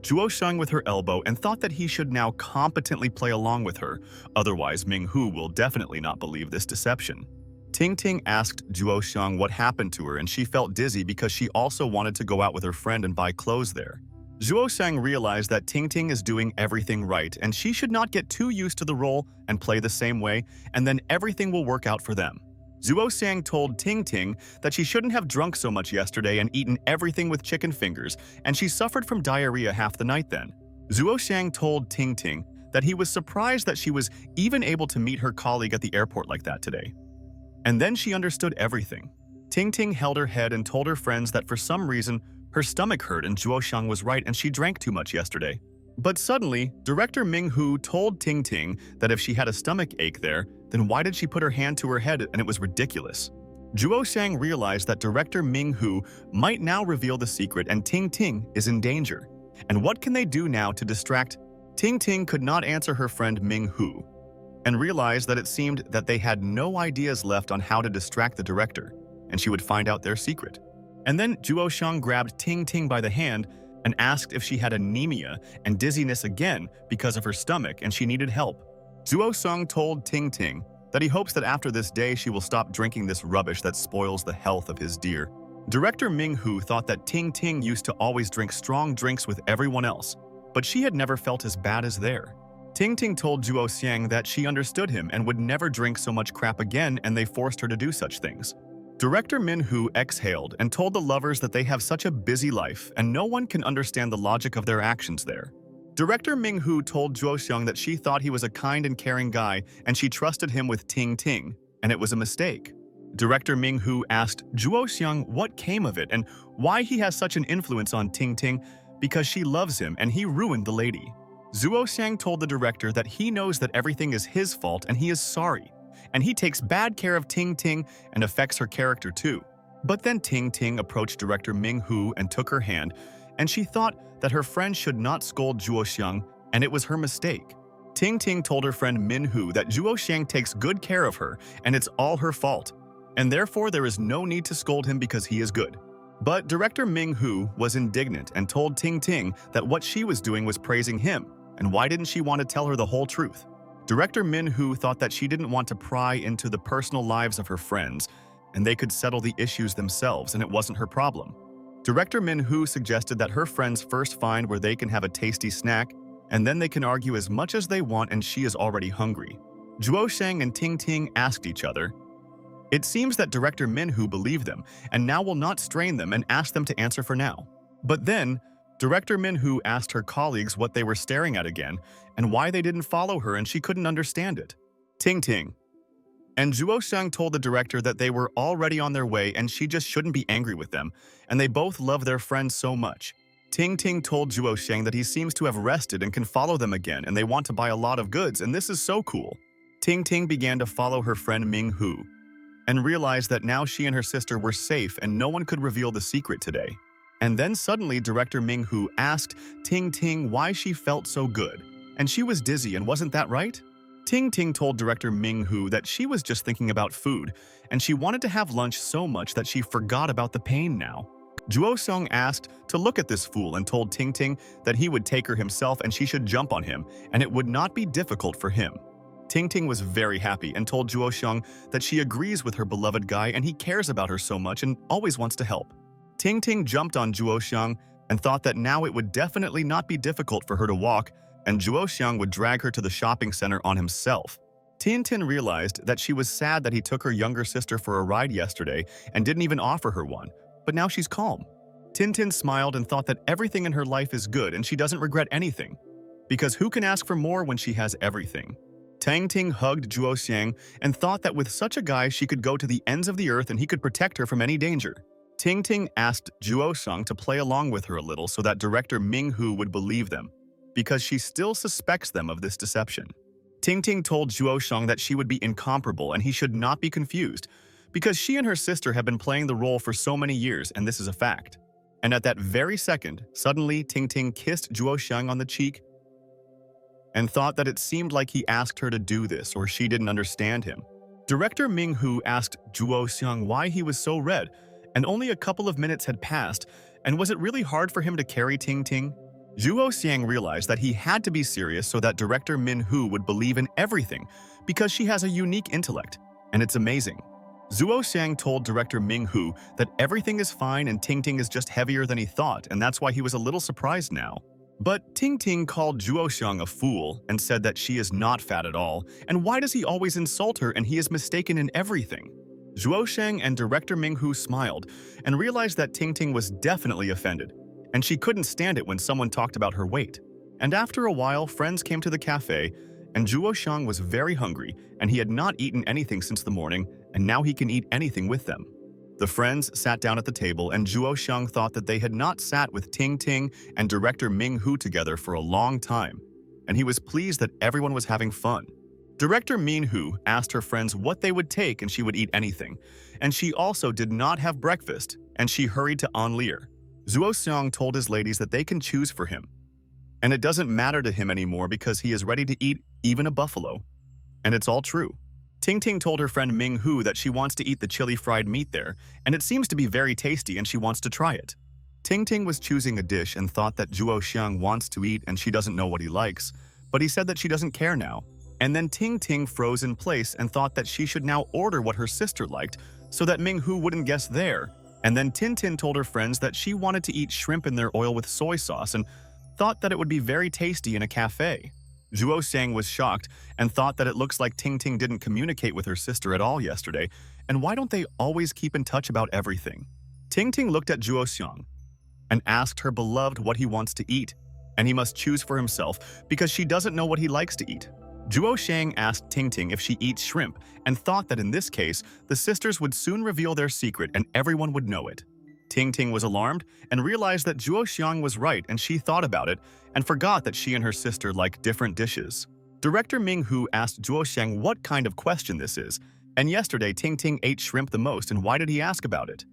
Zhuo Xiang with her elbow and thought that he should now competently play along with her, otherwise Ming Hu will definitely not believe this deception. Ting Ting asked Zhuo Xiang what happened to her and she felt dizzy because she also wanted to go out with her friend and buy clothes there. Zhuo Xiang realized that Ting Ting is doing everything right and she should not get too used to the role and play the same way, and then everything will work out for them. Zhuo Xiang told Ting Ting that she shouldn't have drunk so much yesterday and eaten everything with chicken fingers, and she suffered from diarrhea half the night then. Zhuo Xiang told Ting Ting that he was surprised that she was even able to meet her colleague at the airport like that today. And then she understood everything. Ting Ting held her head and told her friends that for some reason her stomach hurt and Zhuo Xiang was right and she drank too much yesterday. But suddenly, Director Ming Hu told Ting Ting that if she had a stomach ache there, then why did she put her hand to her head, and it was ridiculous. Zhuo Xiang realized that Director Ming Hu might now reveal the secret and Ting Ting is in danger. And what can they do now to distract? Ting Ting could not answer her friend Ming Hu and realized that it seemed that they had no ideas left on how to distract the director, and she would find out their secret. And then Zhuo Xiang grabbed Ting Ting by the hand and asked if she had anemia and dizziness again because of her stomach and she needed help. Zhuo Xiang told Ting Ting that he hopes that after this day she will stop drinking this rubbish that spoils the health of his dear. Director Ming Hu thought that Ting Ting used to always drink strong drinks with everyone else, but she had never felt as bad as there. Ting Ting told Zhuo Xiang that she understood him and would never drink so much crap again, and they forced her to do such things. Director Min Hu exhaled and told the lovers that they have such a busy life and no one can understand the logic of their actions there. Director Ming-hu told Zhuo Xiang that she thought he was a kind and caring guy and she trusted him with Ting Ting, and it was a mistake. Director Ming-hu asked Zhuo Xiang what came of it and why he has such an influence on Ting Ting because she loves him and he ruined the lady. Zhuo Xiang told the director that he knows that everything is his fault and he is sorry, and he takes bad care of Ting Ting and affects her character too. But then Ting Ting approached Director Ming-hu and took her hand, and she thought that her friend should not scold Zhuo Xiang, and it was her mistake. Ting Ting told her friend Min-hu that Zhuo Xiang takes good care of her, and it's all her fault, and therefore there is no need to scold him because he is good. But Director Ming-hu was indignant and told Ting Ting that what she was doing was praising him, and why didn't she want to tell her the whole truth? Director Min-hu thought that she didn't want to pry into the personal lives of her friends, and they could settle the issues themselves, and it wasn't her problem. Director Min-hu suggested that her friends first find where they can have a tasty snack, and then they can argue as much as they want and she is already hungry. Zhuo Xiang and Ting Ting asked each other. It seems that Director Min-hu believed them, and now will not strain them and ask them to answer for now. But then, Director Min-hu asked her colleagues what they were staring at again, and why they didn't follow her, and she couldn't understand it. Ting Ting. And Zhuo Xiang told the director that they were already on their way and she just shouldn't be angry with them, and they both love their friend so much. Ting Ting told Zhuo Xiang that he seems to have rested and can follow them again, and they want to buy a lot of goods, and this is so cool. Ting Ting began to follow her friend Ming-hu, and realized that now she and her sister were safe and no one could reveal the secret today. And then suddenly Director Ming-hu asked Ting Ting why she felt so good, and she was dizzy, and wasn't that right? Ting Ting told Director Ming-hu that she was just thinking about food, and she wanted to have lunch so much that she forgot about the pain now. Zhuo Xiang asked to look at this fool and told Ting Ting that he would take her himself and she should jump on him, and it would not be difficult for him. Ting Ting was very happy and told Zhuo Xiang that she agrees with her beloved guy and he cares about her so much and always wants to help. Ting Ting jumped on Zhuo Xiang and thought that now it would definitely not be difficult for her to walk, and Zhuo Xiang would drag her to the shopping center on himself. Tin Tin realized that she was sad that he took her younger sister for a ride yesterday and didn't even offer her one, but now she's calm. Tin Tin smiled and thought that everything in her life is good and she doesn't regret anything, because who can ask for more when she has everything? Tang Ting hugged Zhuo Xiang and thought that with such a guy she could go to the ends of the earth and he could protect her from any danger. Ting Ting asked Zhuo Xiang to play along with her a little so that Director Ming-hu would believe them, because she still suspects them of this deception. Ting Ting told Zhuo Xiang that she would be incomparable and he should not be confused, because she and her sister have been playing the role for so many years, and this is a fact. And at that very second, suddenly Ting Ting kissed Zhuo Xiang on the cheek and thought that it seemed like he asked her to do this or she didn't understand him. Director Ming-hu asked Zhuo Xiang why he was so red, and only a couple of minutes had passed, and was it really hard for him to carry Ting Ting? Zhuo Xiang realized that he had to be serious so that Director Min-hu would believe in everything, because she has a unique intellect, and it's amazing. Zhuo Xiang told Director Ming-hu that everything is fine and Ting Ting is just heavier than he thought, and that's why he was a little surprised now. But Ting Ting called Zhuo Xiang a fool and said that she is not fat at all, and why does he always insult her and he is mistaken in everything? Zhuo Xiang and Director Ming-hu smiled and realized that Ting Ting was definitely offended, and she couldn't stand it when someone talked about her weight. And after a while, friends came to the cafe, and Zhuo Xiang was very hungry, and he had not eaten anything since the morning, and now he can eat anything with them. The friends sat down at the table, and Zhuo Xiang thought that they had not sat with Ting Ting and Director Ming-hu together for a long time, and he was pleased that everyone was having fun. Director Min-hu asked her friends what they would take and she would eat anything, and she also did not have breakfast, and she hurried to Anlir. Zhuo Xiang told his ladies that they can choose for him, and it doesn't matter to him anymore because he is ready to eat even a buffalo. And it's all true. Ting Ting told her friend Ming-hu that she wants to eat the chili fried meat there, and it seems to be very tasty and she wants to try it. Ting Ting was choosing a dish and thought that Zhuo Xiang wants to eat and she doesn't know what he likes, but he said that she doesn't care now. And then Ting Ting froze in place and thought that she should now order what her sister liked so that Ming-hu wouldn't guess there. And then Tin Tin told her friends that she wanted to eat shrimp in their oil with soy sauce and thought that it would be very tasty in a cafe. Zhuo Xiang was shocked and thought that it looks like Ting Ting didn't communicate with her sister at all yesterday, and why don't they always keep in touch about everything? Ting Ting looked at Zhuo Xiang and asked her beloved what he wants to eat, and he must choose for himself because she doesn't know what he likes to eat. Zhuo Shang asked Ting Ting if she eats shrimp and thought that in this case, the sisters would soon reveal their secret and everyone would know it. Ting Ting was alarmed and realized that Zhuo Xiang was right, and she thought about it and forgot that she and her sister like different dishes. Director Ming Hu asked Zhuo Xiang what kind of question this is, and yesterday Ting Ting ate shrimp the most, and why did he ask about it?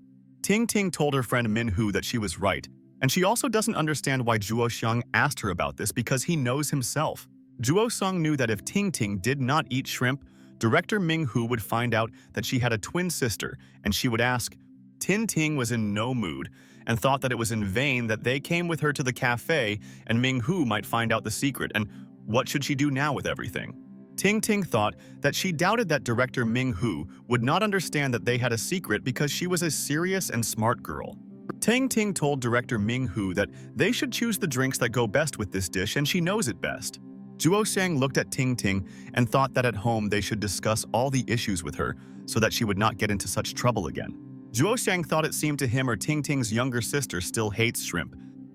Ting Ting told her friend Min Hu that she was right, and she also doesn't understand why Zhuo Xiang asked her about this because he knows himself. Zhuo Xiang knew that if Ting Ting did not eat shrimp, Director Ming Hu would find out that she had a twin sister, and she would ask. Ting Ting was in no mood and thought that it was in vain that they came with her to the cafe and Ming Hu might find out the secret, and what should she do now with everything? Ting Ting thought that she doubted that Director Ming Hu would not understand that they had a secret because she was a serious and smart girl. Ting Ting told Director Ming Hu that they should choose the drinks that go best with this dish and she knows it best. Zhuo Xiang looked at Ting Ting and thought that at home they should discuss all the issues with her so that she would not get into such trouble again. Zhuo Xiang thought it seemed to him or Ting Ting's younger sister still hates shrimp,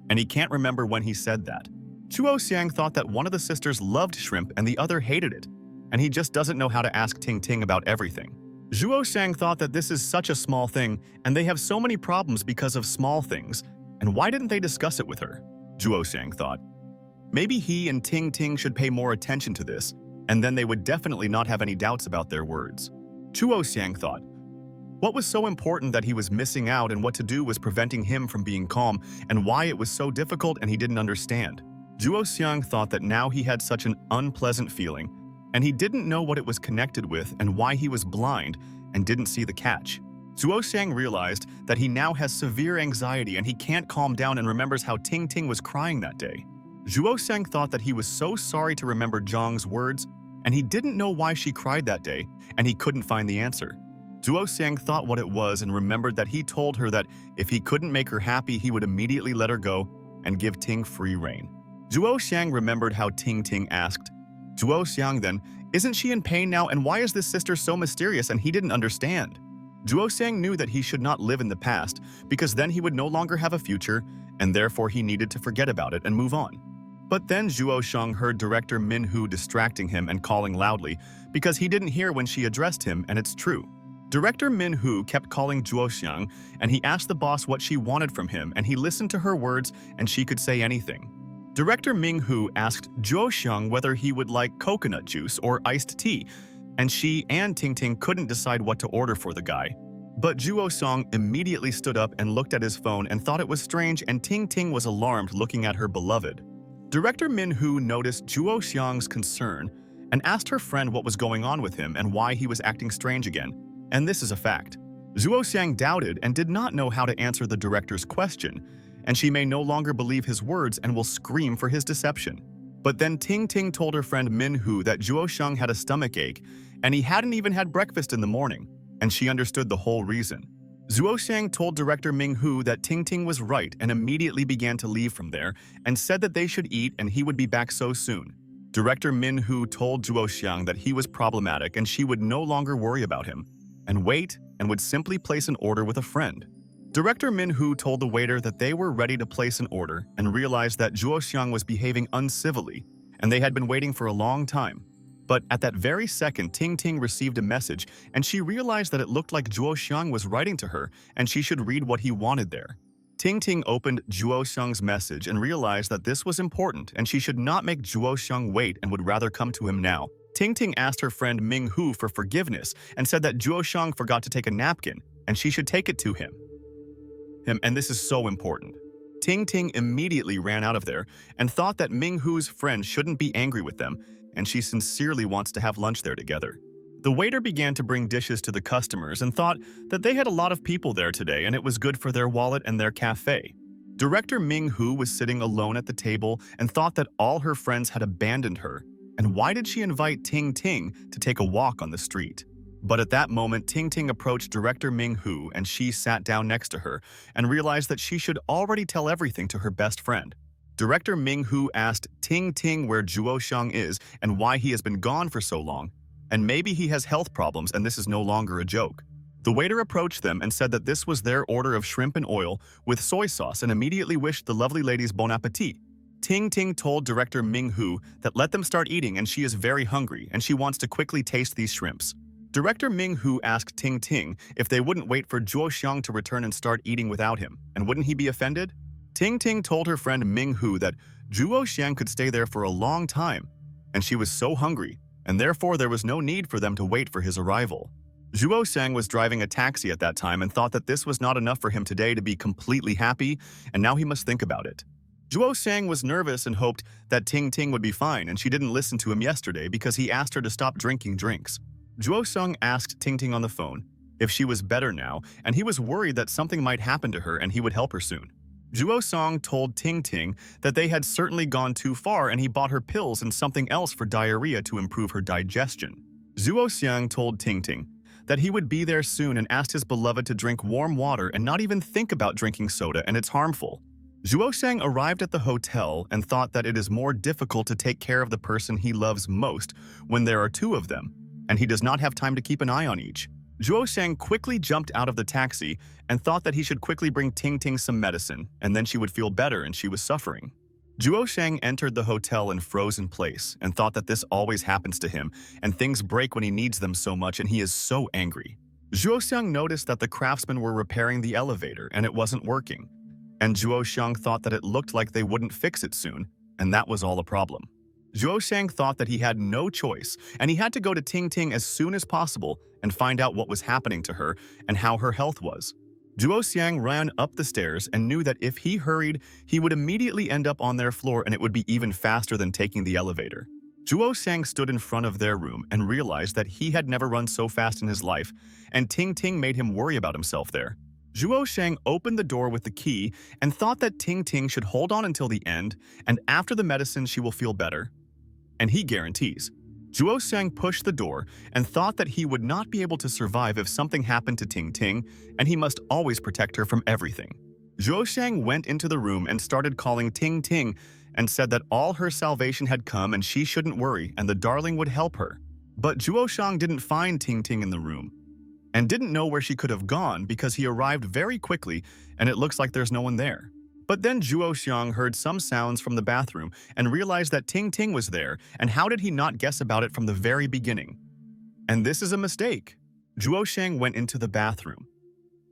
and he can't remember when he said that. Zhuo Xiang thought that one of the sisters loved shrimp and the other hated it, and he just doesn't know how to ask Ting Ting about everything. Zhuo Xiang thought that this is such a small thing, and they have so many problems because of small things, and why didn't they discuss it with her? Zhuo Xiang thought. Maybe he and Ting Ting should pay more attention to this, and then they would definitely not have any doubts about their words. Zhuo Xiang thought. What was so important that he was missing out, and what to do was preventing him from being calm, and why it was so difficult and he didn't understand. Zhuo Xiang thought that now he had such an unpleasant feeling, and he didn't know what it was connected with and why he was blind and didn't see the catch. Zhuo Xiang realized that he now has severe anxiety and he can't calm down, and remembers how Ting Ting was crying that day. Zhuo Xiang thought that he was so sorry to remember Zhang's words, and he didn't know why she cried that day, and he couldn't find the answer. Zhuo Xiang thought what it was and remembered that he told her that if he couldn't make her happy, he would immediately let her go and give Ting free rein. Zhuo Xiang remembered how Ting Ting asked, Zhuo Xiang then, isn't she in pain now, and why is this sister so mysterious, and he didn't understand. Zhuo Xiang knew that he should not live in the past because then he would no longer have a future, and therefore he needed to forget about it and move on. But then Zhuo Xiang heard Director Min Hu distracting him and calling loudly because he didn't hear when she addressed him, and it's true. Director Min Hu kept calling Zhuo Xiang, and he asked the boss what she wanted from him, and he listened to her words, and she could say anything. Director Ming Hu asked Zhuo Xiang whether he would like coconut juice or iced tea, and she and Ting Ting couldn't decide what to order for the guy. But Zhuo Xiang immediately stood up and looked at his phone and thought it was strange, and Ting Ting was alarmed looking at her beloved. Director Min Hu noticed Zhuo Xiang's concern and asked her friend what was going on with him and why he was acting strange again. And this is a fact. Zhuo Xiang doubted and did not know how to answer the director's question, and she may no longer believe his words and will scream for his deception. But then Ting Ting told her friend Min Hu that Zhuo Xiang had a stomachache, and he hadn't even had breakfast in the morning, and she understood the whole reason. Zhuo Xiang told Director Ming Hu that Ting Ting was right and immediately began to leave from there and said that they should eat and he would be back so soon. Director Min Hu told Zhuo Xiang that he was problematic and she would no longer worry about him, and wait, and would simply place an order with a friend. Director Min Hu told the waiter that they were ready to place an order and realized that Zhuo Xiang was behaving uncivilly, and they had been waiting for a long time. But at that very second, Ting Ting received a message, and she realized that it looked like Zhuo Xiang was writing to her, and she should read what he wanted there. Ting Ting opened Zhuo Xiang's message and realized that this was important, and she should not make Zhuo Xiang wait and would rather come to him now. Ting Ting asked her friend Ming Hu for forgiveness and said that Zhuo Xiang forgot to take a napkin, and she should take it to him. And this is so important. Ting Ting immediately ran out of there and thought that Ming Hu's friend shouldn't be angry with them, and she sincerely wants to have lunch there together. The waiter began to bring dishes to the customers and thought that they had a lot of people there today and it was good for their wallet and their cafe. Director Ming Hu was sitting alone at the table and thought that all her friends had abandoned her. And why did she invite Ting Ting to take a walk on the street? But at that moment, Ting Ting approached Director Ming Hu and she sat down next to her and realized that she should already tell everything to her best friend. Director Ming Hu asked Ting Ting where Zhuo Xiang is and why he has been gone for so long, and maybe he has health problems and this is no longer a joke. The waiter approached them and said that this was their order of shrimp and oil with soy sauce and immediately wished the lovely ladies bon appetit. Ting Ting told director Ming Hu that let them start eating and she is very hungry and she wants to quickly taste these shrimps. Director Ming Hu asked Ting Ting if they wouldn't wait for Zhuo Xiang to return and start eating without him, and wouldn't he be offended? Ting Ting told her friend Ming Hu that Zhuo Xiang could stay there for a long time, and she was so hungry, and therefore there was no need for them to wait for his arrival. Zhuo Xiang was driving a taxi at that time and thought that this was not enough for him today to be completely happy, and now he must think about it. Zhuo Xiang was nervous and hoped that Ting Ting would be fine, and she didn't listen to him yesterday because he asked her to stop drinking drinks. Zhuo Xiang asked Ting Ting on the phone if she was better now, and he was worried that something might happen to her and he would help her soon. Zhuo Xiang told Ting Ting that they had certainly gone too far and he bought her pills and something else for diarrhea to improve her digestion. Zhuo Xiang told Ting Ting that he would be there soon and asked his beloved to drink warm water and not even think about drinking soda, and it's harmful. Zhuo Xiang arrived at the hotel and thought that it is more difficult to take care of the person he loves most when there are two of them, and he does not have time to keep an eye on each. Zhuo Xiang quickly jumped out of the taxi and thought that he should quickly bring Ting Ting some medicine, and then she would feel better and she was suffering. Zhuo Xiang entered the hotel and froze in place and thought that this always happens to him, and things break when he needs them so much and he is so angry. Zhuo Xiang noticed that the craftsmen were repairing the elevator and it wasn't working, and Zhuo Xiang thought that it looked like they wouldn't fix it soon, and that was all a problem. Zhuo Xiang thought that he had no choice, and he had to go to Ting Ting as soon as possible and find out what was happening to her and how her health was. Zhuo Xiang ran up the stairs and knew that if he hurried, he would immediately end up on their floor and it would be even faster than taking the elevator. Zhuo Xiang stood in front of their room and realized that he had never run so fast in his life, and Ting Ting made him worry about himself there. Zhuo Xiang opened the door with the key and thought that Ting Ting should hold on until the end, and after the medicine she will feel better. And he guarantees. Zhuo Xiang pushed the door and thought that he would not be able to survive if something happened to Ting Ting, and he must always protect her from everything. Zhuo Xiang went into the room and started calling Ting Ting and said that all her salvation had come and she shouldn't worry and the darling would help her. But Zhuo Xiang didn't find Ting Ting in the room and didn't know where she could have gone because he arrived very quickly and it looks like there's no one there. But then Zhuo Xiang heard some sounds from the bathroom and realized that Ting Ting was there, and how did he not guess about it from the very beginning? And this is a mistake. Zhuo Xiang went into the bathroom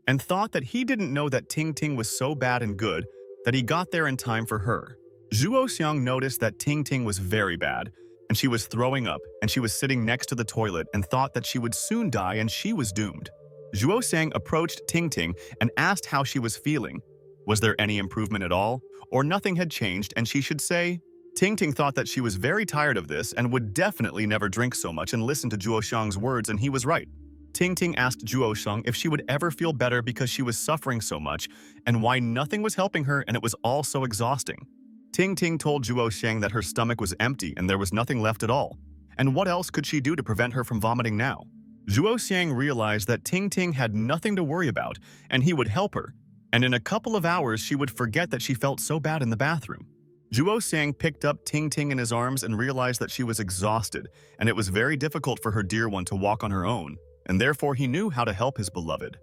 and thought that he didn't know that Ting Ting was so bad and good that he got there in time for her. Zhuo Xiang noticed that Ting Ting was very bad, and she was throwing up, and she was sitting next to the toilet and thought that she would soon die and she was doomed. Zhuo Xiang approached Ting Ting and asked how she was feeling. Was there any improvement at all, or nothing had changed and she should say? Ting Ting thought that she was very tired of this and would definitely never drink so much and listen to Zhuo Xiang's words, and he was right. Ting Ting asked Zhuo Xiang if she would ever feel better because she was suffering so much and why nothing was helping her and it was all so exhausting. Ting Ting told Zhuo Xiang that her stomach was empty and there was nothing left at all. And what else could she do to prevent her from vomiting now? Zhuo Xiang realized that Ting Ting had nothing to worry about and he would help her. And in a couple of hours she would forget that she felt so bad in the bathroom. Zhuo Xiang picked up Ting Ting in his arms and realized that she was exhausted, and it was very difficult for her dear one to walk on her own, and therefore he knew how to help his beloved.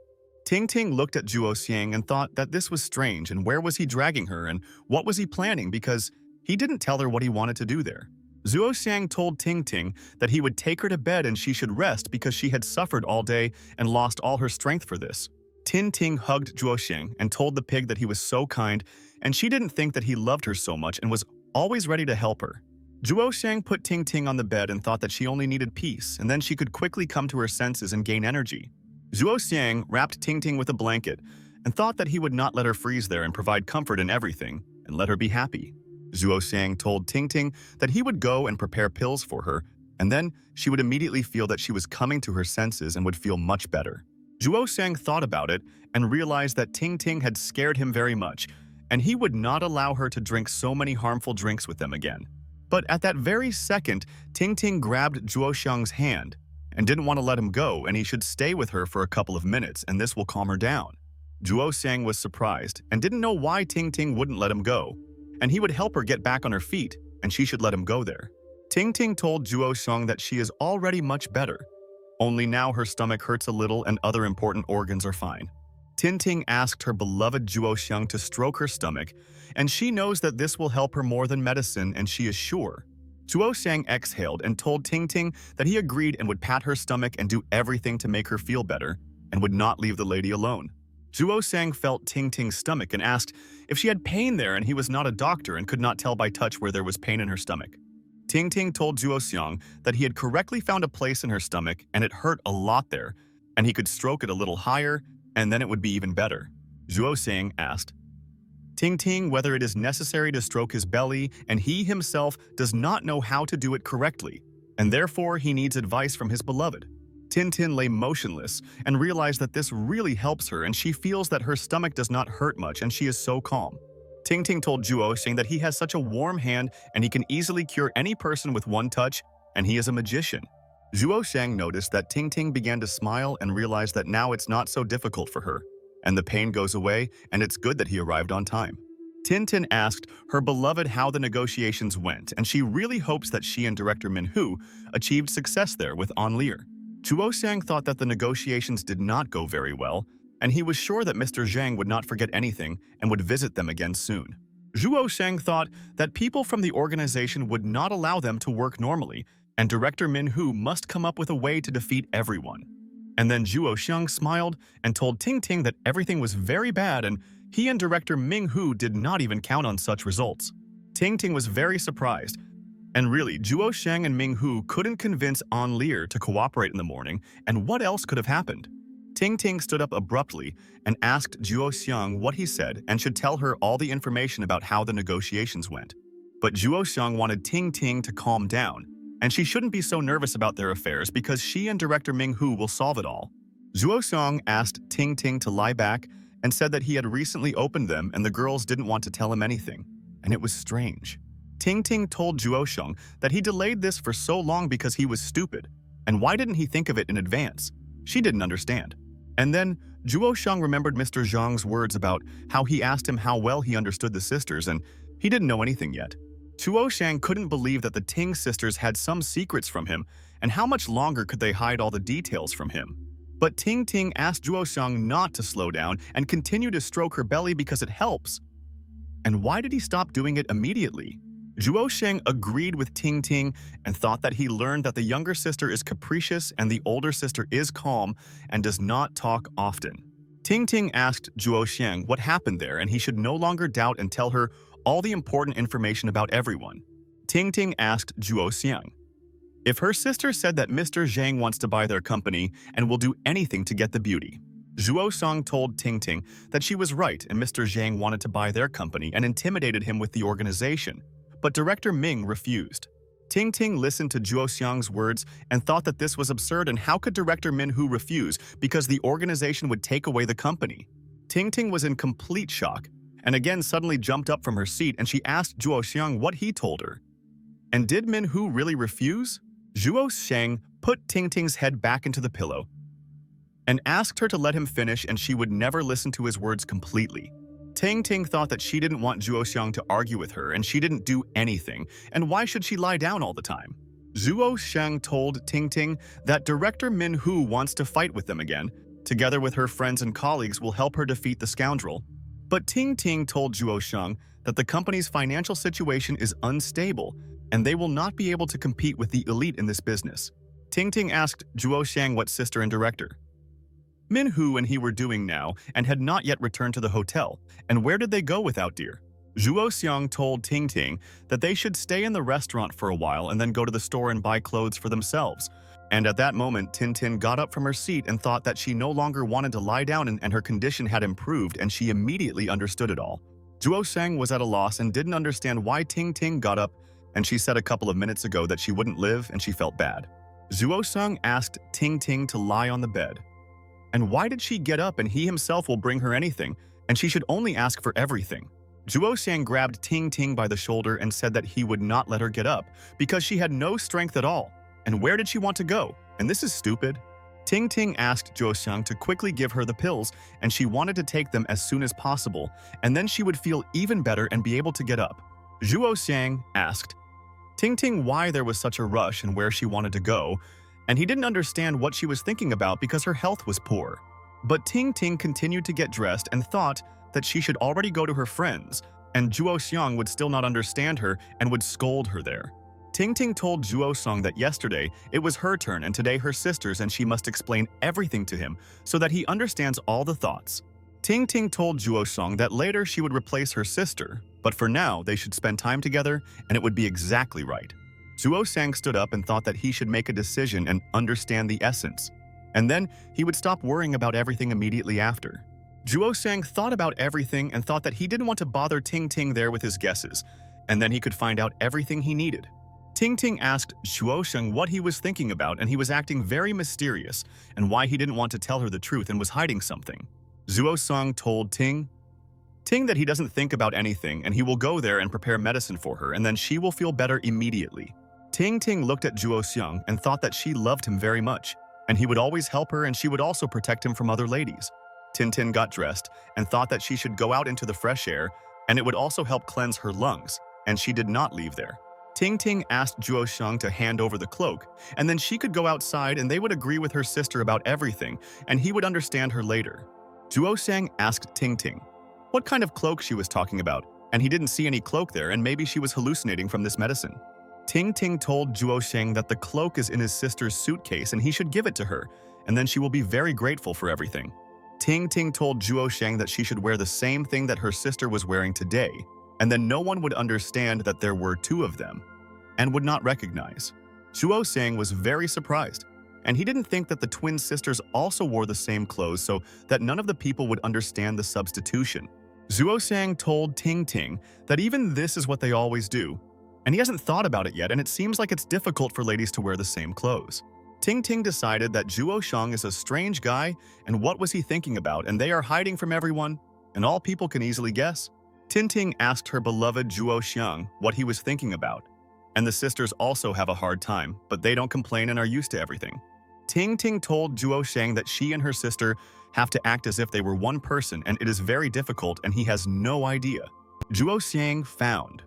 Ting Ting looked at Zhuo Xiang and thought that this was strange, and where was he dragging her, and what was he planning, because he didn't tell her what he wanted to do there. Zhuo Xiang told Ting Ting that he would take her to bed and she should rest because she had suffered all day and lost all her strength for this. Ting Ting hugged Zhuo Xiang and told the pig that he was so kind, and she didn't think that he loved her so much and was always ready to help her. Zhuo Xiang put Ting Ting on the bed and thought that she only needed peace, and then she could quickly come to her senses and gain energy. Zhuo Xiang wrapped Ting Ting with a blanket and thought that he would not let her freeze there and provide comfort in everything and let her be happy. Zhuo Xiang told Ting Ting that he would go and prepare pills for her, and then she would immediately feel that she was coming to her senses and would feel much better. Zhuo Xiang thought about it and realized that Ting Ting had scared him very much, and he would not allow her to drink so many harmful drinks with them again. But at that very second, Ting Ting grabbed Zhuo Xiang's hand and didn't want to let him go, and he should stay with her for a couple of minutes and this will calm her down. Zhuo Xiang was surprised and didn't know why Ting Ting wouldn't let him go, and he would help her get back on her feet and she should let him go there. Ting Ting told Zhuo Xiang that she is already much better. Only now her stomach hurts a little and other important organs are fine. Ting asked her beloved Zhuo Xiang to stroke her stomach, and she knows that this will help her more than medicine, and she is sure. Zhuo Xiang exhaled and told Ting that he agreed and would pat her stomach and do everything to make her feel better, and would not leave the lady alone. Zhuo Xiang felt Ting's stomach and asked if she had pain there, and he was not a doctor and could not tell by touch where there was pain in her stomach. Ting told Zhuo Xiang that he had correctly found a place in her stomach and it hurt a lot there, and he could stroke it a little higher, and then it would be even better. Zhuo Xiang asked Ting whether it is necessary to stroke his belly, and he himself does not know how to do it correctly, and therefore he needs advice from his beloved. Tin lay motionless and realized that this really helps her, and she feels that her stomach does not hurt much and she is so calm. Ting told Zhuo Xiang that he has such a warm hand and he can easily cure any person with one touch, and he is a magician. Zhuo Xiang noticed that Ting began to smile and realized that now it's not so difficult for her, and the pain goes away, and it's good that he arrived on time. Tin asked her beloved how the negotiations went, and she really hopes that she and director Manhwa achieved success there with On Lear. Zhuo Xiang thought that the negotiations did not go very well, and he was sure that Mr. Zhang would not forget anything and would visit them again soon. Zhuo Xiang thought that people from the organization would not allow them to work normally, and director Manhwa must come up with a way to defeat everyone. And then Zhuo Xiang smiled and told Ting that everything was very bad, and he and director Manhwa did not even count on such results. Ting was very surprised. And really, Zhuo Xiang and Manhwa couldn't convince On Lear to cooperate in the morning, and what else could have happened? Ting stood up abruptly and asked Zhuo Xiang what he said and should tell her all the information about how the negotiations went. But Zhuo Xiang wanted Ting to calm down, and she shouldn't be so nervous about their affairs because she and director Manhwa will solve it all. Zhuo Xiang asked Ting to lie back and said that he had recently opened them and the girls didn't want to tell him anything, and it was strange. Ting told Zhuo Xiang that he delayed this for so long because he was stupid, and why didn't he think of it in advance? She didn't understand. And then Zhuo Xiang remembered Mr. Zhang's words about how he asked him how well he understood the sisters, and he didn't know anything yet. Zhuo Xiang couldn't believe that the Ting sisters had some secrets from him, and how much longer could they hide all the details from him? But Ting asked Zhuo Xiang not to slow down and continue to stroke her belly because it helps. And why did he stop doing it immediately? Zhuo Xiang agreed with Ting and thought that he learned that the younger sister is capricious and the older sister is calm and does not talk often. Ting asked Zhuo Xiang what happened there, and he should no longer doubt and tell her all the important information about everyone. Ting asked Zhuo Xiang if her sister said that Mr. Zhang wants to buy their company and will do anything to get the beauty. Zhuo Xiang told Ting that she was right and Mr. Zhang wanted to buy their company and intimidated him with the organization. But Director Ming refused. Ting listened to Zhuo Xiang's words and thought that this was absurd, and how could Director Manhwa refuse because the organization would take away the company? Ting was in complete shock, and again suddenly jumped up from her seat, and she asked Zhuo Xiang what he told her. And did Manhwa really refuse? Zhuo Xiang put Ting's head back into the pillow and asked her to let him finish, and she would never listen to his words completely. Ting thought that she didn't want Zhuo Xiang to argue with her, and she didn't do anything, and why should she lie down all the time? Zhuo Xiang told Ting that Director Manhwa wants to fight with them again, together with her friends and colleagues will help her defeat the scoundrel. But Ting told Zhuo Xiang that the company's financial situation is unstable, and they will not be able to compete with the elite in this business. Ting asked Zhuo Xiang what sister and director Manhwa and he were doing now and had not yet returned to the hotel, and where did they go without dear? Zhuo Xiang told Ting that they should stay in the restaurant for a while and then go to the store and buy clothes for themselves. And at that moment, Tin got up from her seat and thought that she no longer wanted to lie down, and her condition had improved, and she immediately understood it all. Zhuo Xiang was at a loss and didn't understand why Ting got up, and she said a couple of minutes ago that she wouldn't live and she felt bad. Zhuo Xiang asked Ting to lie on the bed. And why did she get up and he himself will bring her anything, and she should only ask for everything? Zhuo Xiang grabbed Ting by the shoulder and said that he would not let her get up because she had no strength at all. And where did she want to go? And this is stupid. Ting asked Zhuo Xiang to quickly give her the pills, and she wanted to take them as soon as possible, and then she would feel even better and be able to get up. Zhuo Xiang asked Ting why there was such a rush and where she wanted to go, and he didn't understand what she was thinking about because her health was poor. But Ting Ting continued to get dressed and thought that she should already go to her friends, and Zhuo Xiang would still not understand her and would scold her there. Ting Ting told Zhuo Xiang that yesterday it was her turn and today her sister's, and she must explain everything to him so that he understands all the thoughts. Ting Ting told Zhuo Xiang that later she would replace her sister, but for now they should spend time together and it would be exactly right. Zhuo Xiang stood up and thought that he should make a decision and understand the essence. And then he would stop worrying about everything immediately after. Zhuo Xiang thought about everything and thought that he didn't want to bother Ting Ting there with his guesses, and then he could find out everything he needed. Ting Ting asked Zhuo Xiang what he was thinking about, and he was acting very mysterious and why he didn't want to tell her the truth and was hiding something. Zhuo Xiang told Ting that he doesn't think about anything and he will go there and prepare medicine for her and then she will feel better immediately. Ting looked at Zhuo Xiang and thought that she loved him very much, and he would always help her and she would also protect him from other ladies. Tin got dressed and thought that she should go out into the fresh air and it would also help cleanse her lungs, and she did not leave there. Ting asked Zhuo Xiang to hand over the cloak, and then she could go outside and they would agree with her sister about everything and he would understand her later. Zhuo Xiang asked Ting what kind of cloak she was talking about, and he didn't see any cloak there and maybe she was hallucinating from this medicine. Ting told Zhuo Xiang that the cloak is in his sister's suitcase and he should give it to her, and then she will be very grateful for everything. Ting told Zhuo Xiang that she should wear the same thing that her sister was wearing today, and then no one would understand that there were two of them, and would not recognize. Zhuo Xiang was very surprised, and he didn't think that the twin sisters also wore the same clothes so that none of the people would understand the substitution. Zhuo Xiang told Ting that even this is what they always do, and he hasn't thought about it yet, and it seems like it's difficult for ladies to wear the same clothes. Ting decided that Zhuo Xiang is a strange guy, and what was he thinking about, and they are hiding from everyone, and all people can easily guess. Ting asked her beloved Zhuo Xiang what he was thinking about, and the sisters also have a hard time, but they don't complain and are used to everything. Ting told Zhuo Xiang that she and her sister have to act as if they were one person, and it is very difficult, and he has no idea. Zhuo Xiang found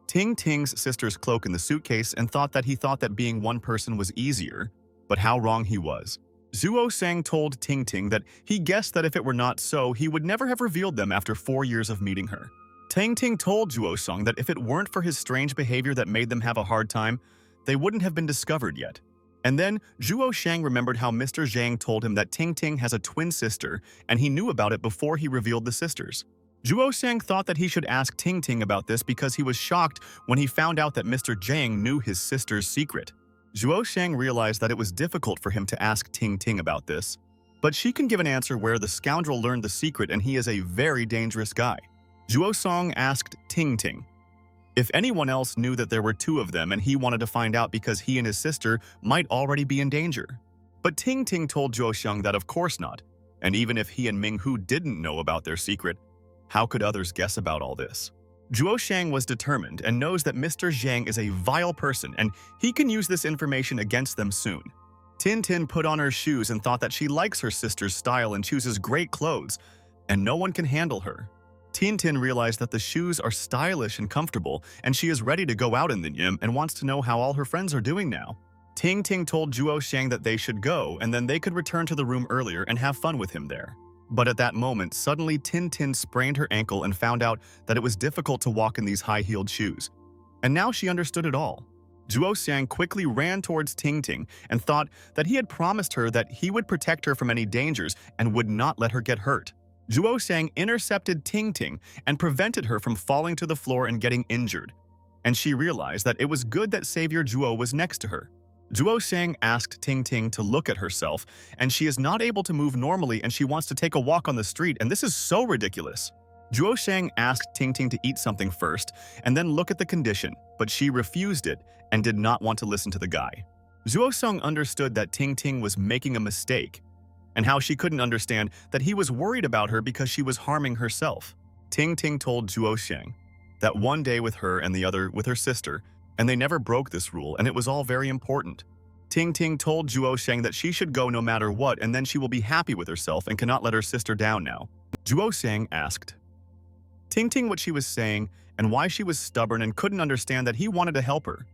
Ting's sister's cloak in the suitcase and thought that being one person was easier, but how wrong he was. Zhuo Xiang told Ting that he guessed that if it were not so, he would never have revealed them after 4 years of meeting her. Ting told Zhuo Xiang that if it weren't for his strange behavior that made them have a hard time, they wouldn't have been discovered yet. And then Zhuo Xiang remembered how Mr. Zhang told him that Ting has a twin sister, and he knew about it before he revealed the sisters. Zhuo Xiang thought that he should ask Ting about this because he was shocked when he found out that Mr. Zhang knew his sister's secret. Zhuo Xiang realized that it was difficult for him to ask Ting about this, but she can give an answer where the scoundrel learned the secret and he is a very dangerous guy. Zhuo Xiang asked Ting if anyone else knew that there were two of them and he wanted to find out because he and his sister might already be in danger. But Ting told Zhuo Xiang that of course not, and even if he and Minghu didn't know about their secret, how could others guess about all this? Zhuo Xiang was determined and knows that Mr. Zhang is a vile person and he can use this information against them soon. Tin put on her shoes and thought that she likes her sister's style and chooses great clothes, and no one can handle her. Tin realized that the shoes are stylish and comfortable, and she is ready to go out in the gym and wants to know how all her friends are doing now. Ting told Zhuo Xiang that they should go and then they could return to the room earlier and have fun with him there. But at that moment, suddenly Tin sprained her ankle and found out that it was difficult to walk in these high-heeled shoes. And now she understood it all. Zhuo Xiang quickly ran towards Ting and thought that he had promised her that he would protect her from any dangers and would not let her get hurt. Zhuo Xiang intercepted Ting and prevented her from falling to the floor and getting injured. And she realized that it was good that Savior Zhuo was next to her. Zhuo Xiang asked Ting to look at herself, and she is not able to move normally and she wants to take a walk on the street, and this is so ridiculous. Zhuo Xiang asked Ting to eat something first and then look at the condition, but she refused it and did not want to listen to the guy. Zhuo Xiang understood that Ting was making a mistake, and how she couldn't understand that he was worried about her because she was harming herself. Ting told Zhuo Xiang that one day with her and the other with her sister, and they never broke this rule, and it was all very important. Ting told Zhuo Xiang that she should go no matter what, and then she will be happy with herself and cannot let her sister down now. Zhuo Xiang asked Ting what she was saying and why she was stubborn and couldn't understand that he wanted to help her.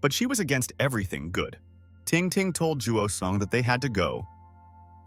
But she was against everything good. Ting told Zhuo Xiang that they had to go,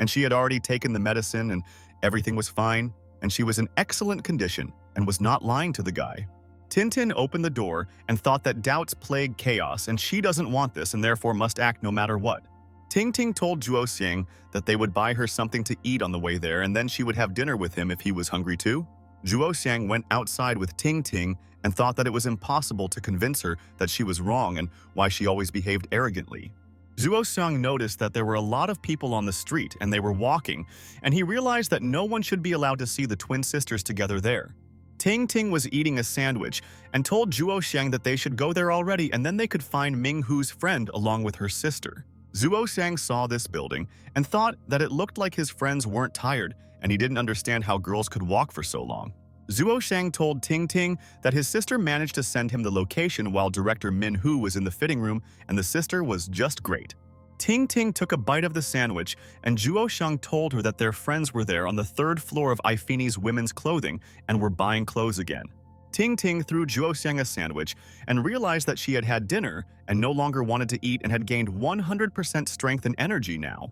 and she had already taken the medicine and everything was fine, and she was in excellent condition and was not lying to the guy. Tintin opened the door and thought that doubts plague chaos and she doesn't want this and therefore must act no matter what. Ting Ting told Zhuo Xiang that they would buy her something to eat on the way there and then she would have dinner with him if he was hungry too. Zhuo Xiang went outside with Ting Ting and thought that it was impossible to convince her that she was wrong and why she always behaved arrogantly. Zhuo Xiang noticed that there were a lot of people on the street and they were walking, and he realized that no one should be allowed to see the twin sisters together there. Ting Ting was eating a sandwich and told Zhuo Xiang that they should go there already and then they could find Ming Hu's friend along with her sister. Zhuo Xiang saw this building and thought that it looked like his friends weren't tired and he didn't understand how girls could walk for so long. Zhuo Xiang told Ting Ting that his sister managed to send him the location while director Min Hu was in the fitting room and the sister was just great. Ting Ting took a bite of the sandwich and Zhuo Xiang told her that their friends were there on the third floor of Ifini's women's clothing and were buying clothes again. Ting Ting threw Zhuo Xiang a sandwich and realized that she had had dinner and no longer wanted to eat and had gained 100% strength and energy now.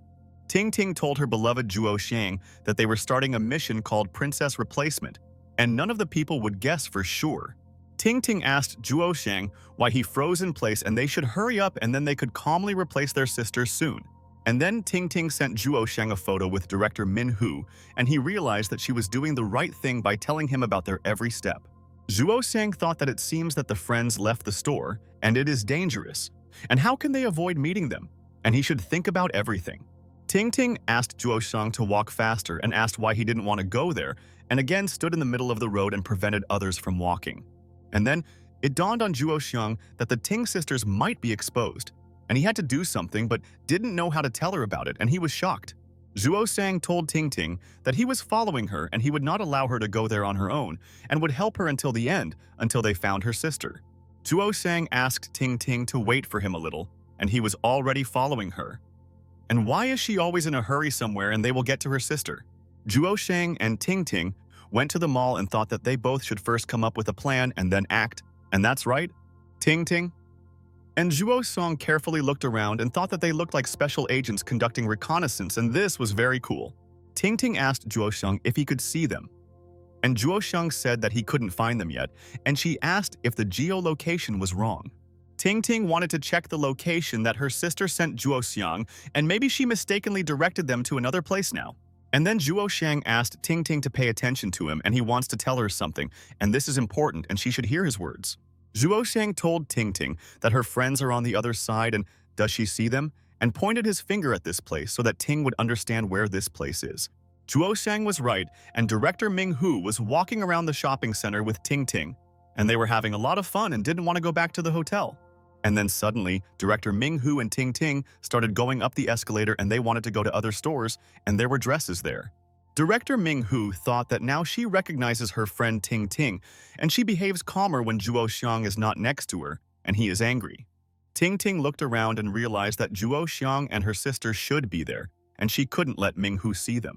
Ting Ting told her beloved Zhuo Xiang that they were starting a mission called Princess Replacement, and none of the people would guess for sure. Ting Ting asked Zhuo Xiang why he froze in place and they should hurry up and then they could calmly replace their sister soon. And then Ting Ting sent Zhuo Xiang a photo with director Min Hu, and he realized that she was doing the right thing by telling him about their every step. Zhuo Xiang thought that it seems that the friends left the store, and it is dangerous. And how can they avoid meeting them? And he should think about everything. Ting Ting asked Zhuo Xiang to walk faster and asked why he didn't want to go there, and again stood in the middle of the road and prevented others from walking. And then it dawned on Zhuo Xiang that the Ting sisters might be exposed, and he had to do something but didn't know how to tell her about it, and he was shocked. Zhuo Xiang told Ting Ting that he was following her and he would not allow her to go there on her own and would help her until the end, until they found her sister. Zhuo Xiang asked Ting Ting to wait for him a little, and he was already following her. And why is she always in a hurry somewhere and they will get to her sister? Zhuo Xiang and Ting Ting went to the mall and thought that they both should first come up with a plan and then act. And that's right, Ting Ting. And Zhuo Xiang carefully looked around and thought that they looked like special agents conducting reconnaissance, and this was very cool. Ting Ting asked Zhuo Xiang if he could see them. And Zhuo Xiang said that he couldn't find them yet, and she asked if the geolocation was wrong. Ting Ting wanted to check the location that her sister sent Zhuo Xiang, and maybe she mistakenly directed them to another place now. And then Zhuo Xiang asked Ting Ting to pay attention to him and he wants to tell her something, and this is important and she should hear his words. Zhuo Xiang told Ting Ting that her friends are on the other side and does she see them, and pointed his finger at this place so that Ting would understand where this place is. Zhuo Xiang was right, and director Ming Hu was walking around the shopping center with Ting Ting, and they were having a lot of fun and didn't want to go back to the hotel. And then suddenly, director Ming Hu and Ting Ting started going up the escalator and they wanted to go to other stores, and there were dresses there. Director Ming Hu thought that now she recognizes her friend Ting Ting, and she behaves calmer when Zhuo Xiang is not next to her, and he is angry. Ting Ting looked around and realized that Zhuo Xiang and her sister should be there, and she couldn't let Ming Hu see them.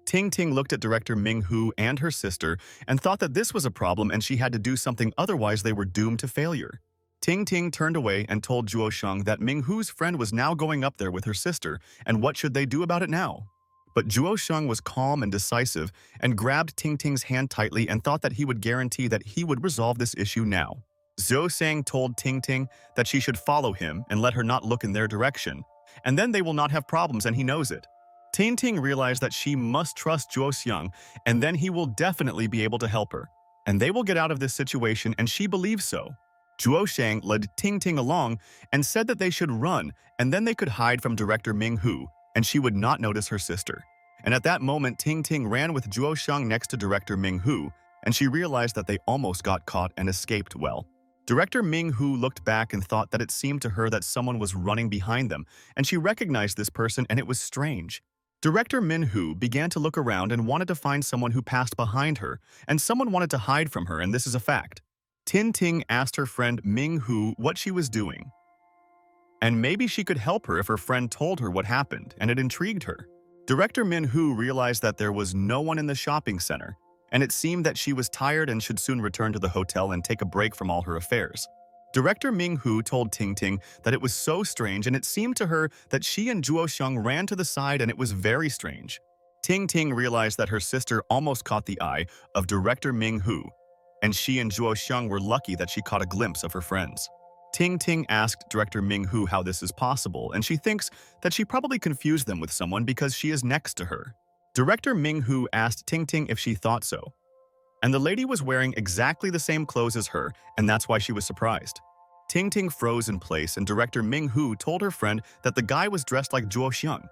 Ting Ting looked at director Ming Hu and her sister and thought that this was a problem and she had to do something, otherwise they were doomed to failure. Ting Ting turned away and told Zhuo Xiang that Ming Hu's friend was now going up there with her sister, and what should they do about it now? But Zhuo Xiang was calm and decisive and grabbed Ting Ting's hand tightly and thought that he would guarantee that he would resolve this issue now. Zhuo Xiang told Ting Ting that she should follow him and let her not look in their direction, and then they will not have problems and he knows it. Ting Ting realized that she must trust Zhuo Xiang, and then he will definitely be able to help her, and they will get out of this situation, and she believes so. Zhuo Xiang led Ting Ting along and said that they should run and then they could hide from director Ming Hu and she would not notice her sister. And at that moment, Ting Ting ran with Zhuo Xiang next to director Ming Hu, and she realized that they almost got caught and escaped well. Director Ming Hu looked back and thought that it seemed to her that someone was running behind them, and she recognized this person and it was strange. Director Min Hu began to look around and wanted to find someone who passed behind her, and someone wanted to hide from her, and this is a fact. Ting Ting asked her friend Ming Hu what she was doing, and maybe she could help her if her friend told her what happened, and it intrigued her. Director Min Hu realized that there was no one in the shopping center, and it seemed that she was tired and should soon return to the hotel and take a break from all her affairs. Director Ming Hu told Ting Ting that it was so strange and it seemed to her that she and Zhuo Xiang ran to the side and it was very strange. Ting Ting realized that her sister almost caught the eye of Director Ming Hu, and she and Zhuo Xiang were lucky that she caught a glimpse of her friends. Ting Ting asked Director Ming Hu how this is possible, and she thinks that she probably confused them with someone because she is next to her. Director Ming Hu asked Ting Ting if she thought so, and the lady was wearing exactly the same clothes as her, and that's why she was surprised. Ting Ting froze in place, and Director Ming Hu told her friend that the guy was dressed like Zhuo Xiang.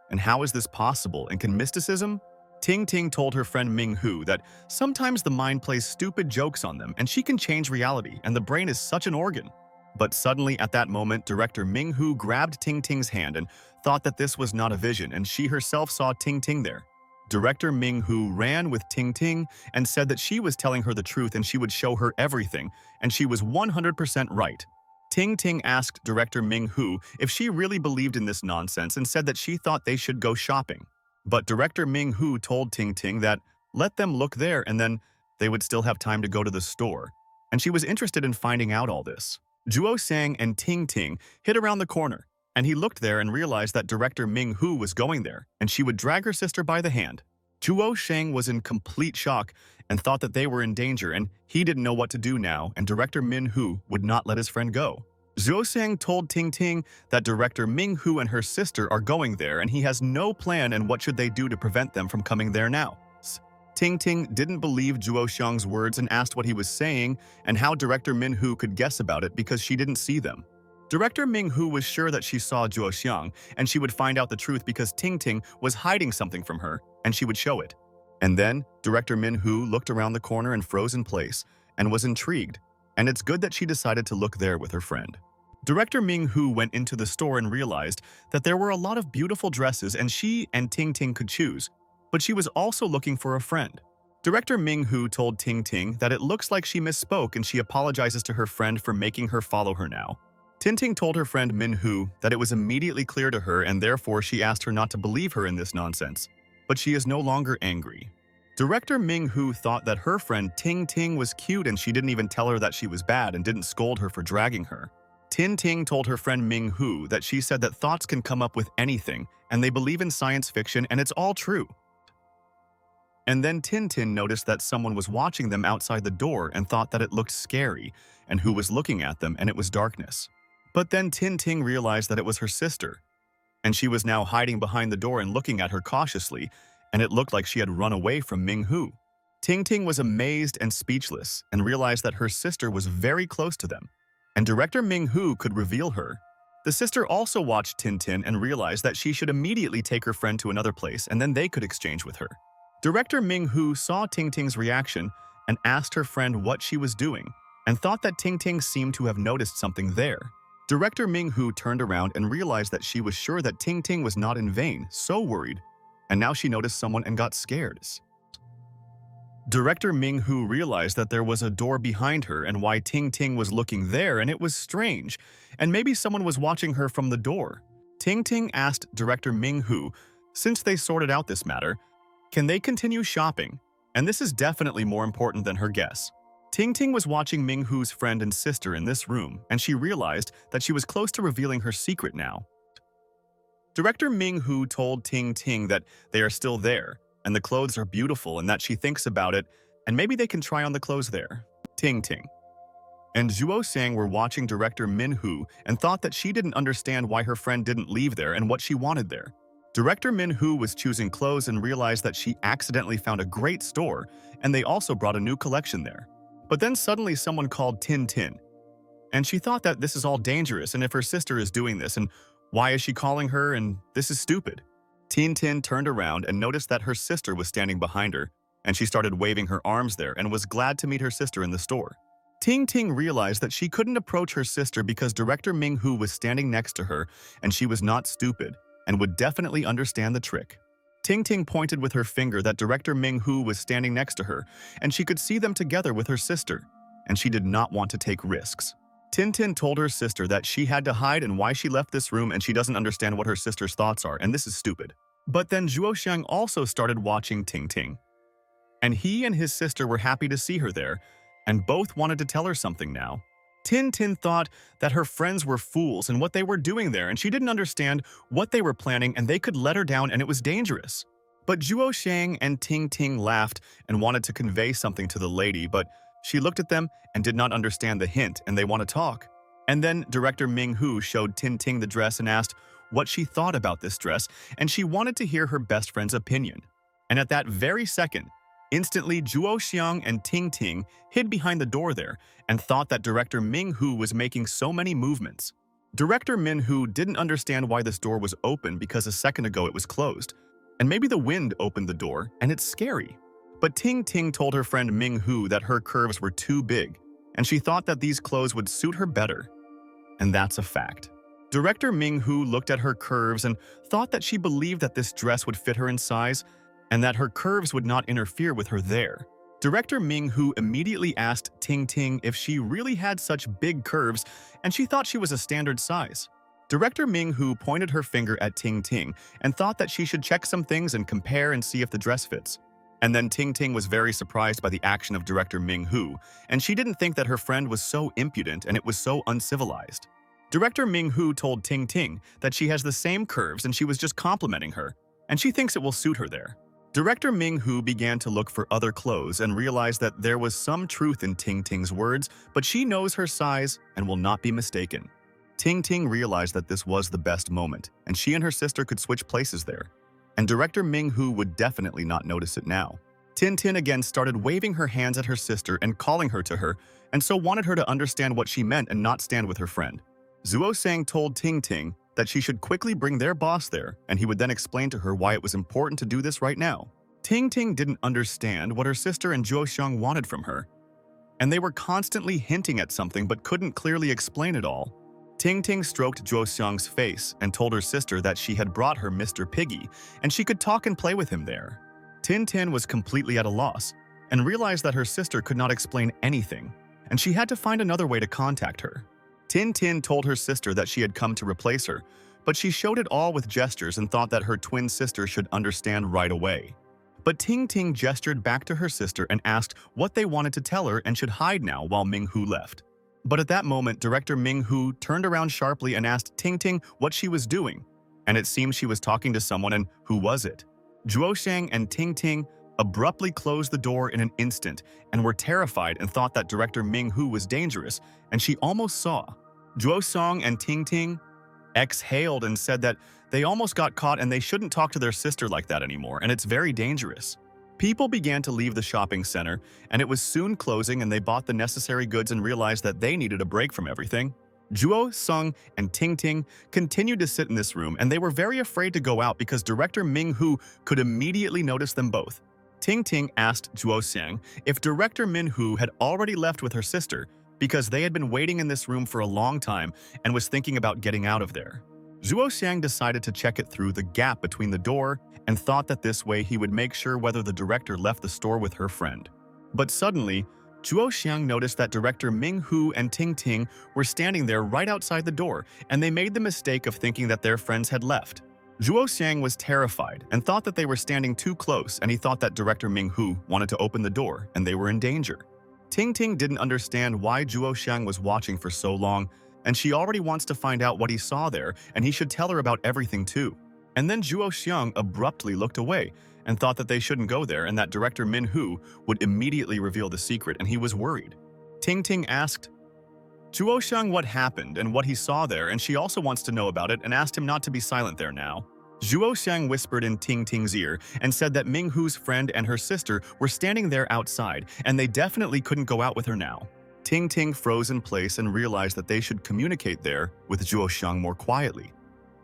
And how is this possible, and can mysticism? Ting Ting told her friend Ming Hu that sometimes the mind plays stupid jokes on them and she can change reality, and the brain is such an organ. But suddenly at that moment, Director Ming Hu grabbed Ting Ting's hand and thought that this was not a vision, and she herself saw Ting Ting there. Director Ming Hu ran with Ting Ting and said that she was telling her the truth and she would show her everything, and she was 100% right. Ting Ting asked Director Ming Hu if she really believed in this nonsense and said that she thought they should go shopping. But Director Ming Hu told Ting Ting that let them look there and then they would still have time to go to the store, and she was interested in finding out all this. Zhuo Sang and Ting Ting hid around the corner, and he looked there and realized that Director Ming Hu was going there, and she would drag her sister by the hand. Zhuo Shang was in complete shock and thought that they were in danger, and he didn't know what to do now, and Director Min Hu would not let his friend go. Zhuo Shang told Ting Ting that Director Ming Hu and her sister are going there, and he has no plan, and what should they do to prevent them from coming there now. Ting Ting didn't believe Zhuo Xiang's words and asked what he was saying and how Director Min Hu could guess about it because she didn't see them. Director Ming Hu was sure that she saw Zhuo Xiang and she would find out the truth because Ting Ting was hiding something from her and she would show it. And then Director Min Hu looked around the corner and froze in place and was intrigued, and it's good that she decided to look there with her friend. Director Ming Hu went into the store and realized that there were a lot of beautiful dresses and she and Ting Ting could choose, but she was also looking for a friend. Director Ming Hu told Ting Ting that it looks like she misspoke and she apologizes to her friend for making her follow her now. Ting Ting told her friend Min Hu that it was immediately clear to her and therefore she asked her not to believe her in this nonsense, but she is no longer angry. Director Ming Hu thought that her friend Ting Ting was cute and she didn't even tell her that she was bad and didn't scold her for dragging her. Ting Ting told her friend Ming Hu that she said that thoughts can come up with anything and they believe in science fiction and it's all true. And then Tin Tin noticed that someone was watching them outside the door and thought that it looked scary and who was looking at them and it was darkness. But then Tin Ting realized that it was her sister, and she was now hiding behind the door and looking at her cautiously, and it looked like she had run away from Ming Hu. Ting Ting was amazed and speechless and realized that her sister was very close to them, and Director Ming Hu could reveal her. The sister also watched Tin Tin and realized that she should immediately take her friend to another place and then they could exchange with her. Director Ming Hu saw Ting Ting's reaction and asked her friend what she was doing and thought that Ting Ting seemed to have noticed something there. Director Ming Hu turned around and realized that she was sure that Ting Ting was not in vain, so worried, and now she noticed someone and got scared. Director Ming Hu realized that there was a door behind her and why Ting Ting was looking there, and it was strange, and maybe someone was watching her from the door. Ting Ting asked Director Ming Hu, since they sorted out this matter, can they continue shopping? And this is definitely more important than her guess. Ting Ting was watching Ming Hu's friend and sister in this room, and she realized that she was close to revealing her secret now. Director Ming Hu told Ting Ting that they are still there, and the clothes are beautiful and that she thinks about it, and maybe they can try on the clothes there. Ting Ting and Zhuo Sang were watching Director Min Hu and thought that she didn't understand why her friend didn't leave there and what she wanted there. Director Min Hu was choosing clothes and realized that she accidentally found a great store, and they also brought a new collection there. But then suddenly someone called Tin Tin, and she thought that this is all dangerous and if her sister is doing this and why is she calling her and this is stupid. Tin Tin turned around and noticed that her sister was standing behind her, and she started waving her arms there and was glad to meet her sister in the store. Ting Ting realized that she couldn't approach her sister because Director Ming Hu was standing next to her and she was not stupid and would definitely understand the trick. Ting Ting pointed with her finger that Director Ming Hu was standing next to her, and she could see them together with her sister, and she did not want to take risks. Tin Tin told her sister that she had to hide and why she left this room and she doesn't understand what her sister's thoughts are, and this is stupid. But then Zhuo Xiang also started watching Ting Ting, and he and his sister were happy to see her there, and both wanted to tell her something now. Tin Tin thought that her friends were fools and what they were doing there, and she didn't understand what they were planning and they could let her down and it was dangerous. But Zhuo Shang and Ting Ting laughed and wanted to convey something to the lady, but she looked at them and did not understand the hint and they want to talk. And then director Ming Hu showed Tin Ting the dress and asked what she thought about this dress, and she wanted to hear her best friend's opinion. And at that very second, instantly Zhuo Xiang and Ting Ting hid behind the door there and thought that director Ming Hu was making so many movements. Director Min Hu didn't understand why this door was open because a second ago it was closed. And maybe the wind opened the door, and it's scary. But Ting Ting told her friend Ming Hu that her curves were too big, and she thought that these clothes would suit her better. And that's a fact. Director Ming Hu looked at her curves and thought that she believed that this dress would fit her in size and that her curves would not interfere with her there. Director Ming Hu immediately asked Ting Ting if she really had such big curves, and she thought she was a standard size. Director Ming Hu pointed her finger at Ting Ting and thought that she should check some things and compare and see if the dress fits. And then Ting Ting was very surprised by the action of Director Ming Hu, and she didn't think that her friend was so impudent and it was so uncivilized. Director Ming Hu told Ting Ting that she has the same curves and she was just complimenting her, and she thinks it will suit her there. Director Ming Hu began to look for other clothes and realized that there was some truth in Ting Ting's words, but she knows her size and will not be mistaken. Ting Ting realized that this was the best moment, and she and her sister could switch places there. And Director Ming Hu would definitely not notice it now. Tin Tin again started waving her hands at her sister and calling her to her, and so wanted her to understand what she meant and not stand with her friend. Zhuo Sang told Ting Ting that she should quickly bring their boss there, and he would then explain to her why it was important to do this right now. Ting Ting didn't understand what her sister and Zhuo Xiang wanted from her, and they were constantly hinting at something but couldn't clearly explain it all. Ting Ting stroked Zhuo Xiang's face and told her sister that she had brought her Mr. Piggy, and she could talk and play with him there. Tin Tin was completely at a loss, and realized that her sister could not explain anything, and she had to find another way to contact her. Tin Tin told her sister that she had come to replace her, but she showed it all with gestures and thought that her twin sister should understand right away. But Ting Ting gestured back to her sister and asked what they wanted to tell her and should hide now while Ming Hu left. But at that moment, Director Ming Hu turned around sharply and asked Ting Ting what she was doing, and it seemed she was talking to someone, and who was it? Zhuo Shang and Ting Ting abruptly closed the door in an instant and were terrified and thought that Director Ming Hu was dangerous, and she almost saw. Zhuo Song and Ting Ting exhaled and said that they almost got caught and they shouldn't talk to their sister like that anymore, and it's very dangerous. People began to leave the shopping center, and it was soon closing, and they bought the necessary goods and realized that they needed a break from everything. Zhuo Song and Ting Ting continued to sit in this room, and they were very afraid to go out because Director Ming Hu could immediately notice them both. Ting Ting asked Zhuo Xiang if Director Min Hu had already left with her sister, because they had been waiting in this room for a long time and was thinking about getting out of there. Zhuo Xiang decided to check it through the gap between the door and thought that this way he would make sure whether the director left the store with her friend. But suddenly, Zhuo Xiang noticed that Director Ming Hu and Ting Ting were standing there right outside the door, and they made the mistake of thinking that their friends had left. Zhuo Xiang was terrified and thought that they were standing too close, and he thought that Director Ming Hu wanted to open the door and they were in danger. Ting Ting didn't understand why Zhuo Xiang was watching for so long, and she already wants to find out what he saw there, and he should tell her about everything too. And then Zhuo Xiang abruptly looked away and thought that they shouldn't go there and that Director Min Hu would immediately reveal the secret, and he was worried. Ting Ting asked Zhuo Xiang what happened and what he saw there, and she also wants to know about it and asked him not to be silent there now. Zhuo Xiang whispered in Ting Ting's ear and said that Ming Hu's friend and her sister were standing there outside, and they definitely couldn't go out with her now. Ting Ting froze in place and realized that they should communicate there with Zhuo Xiang more quietly.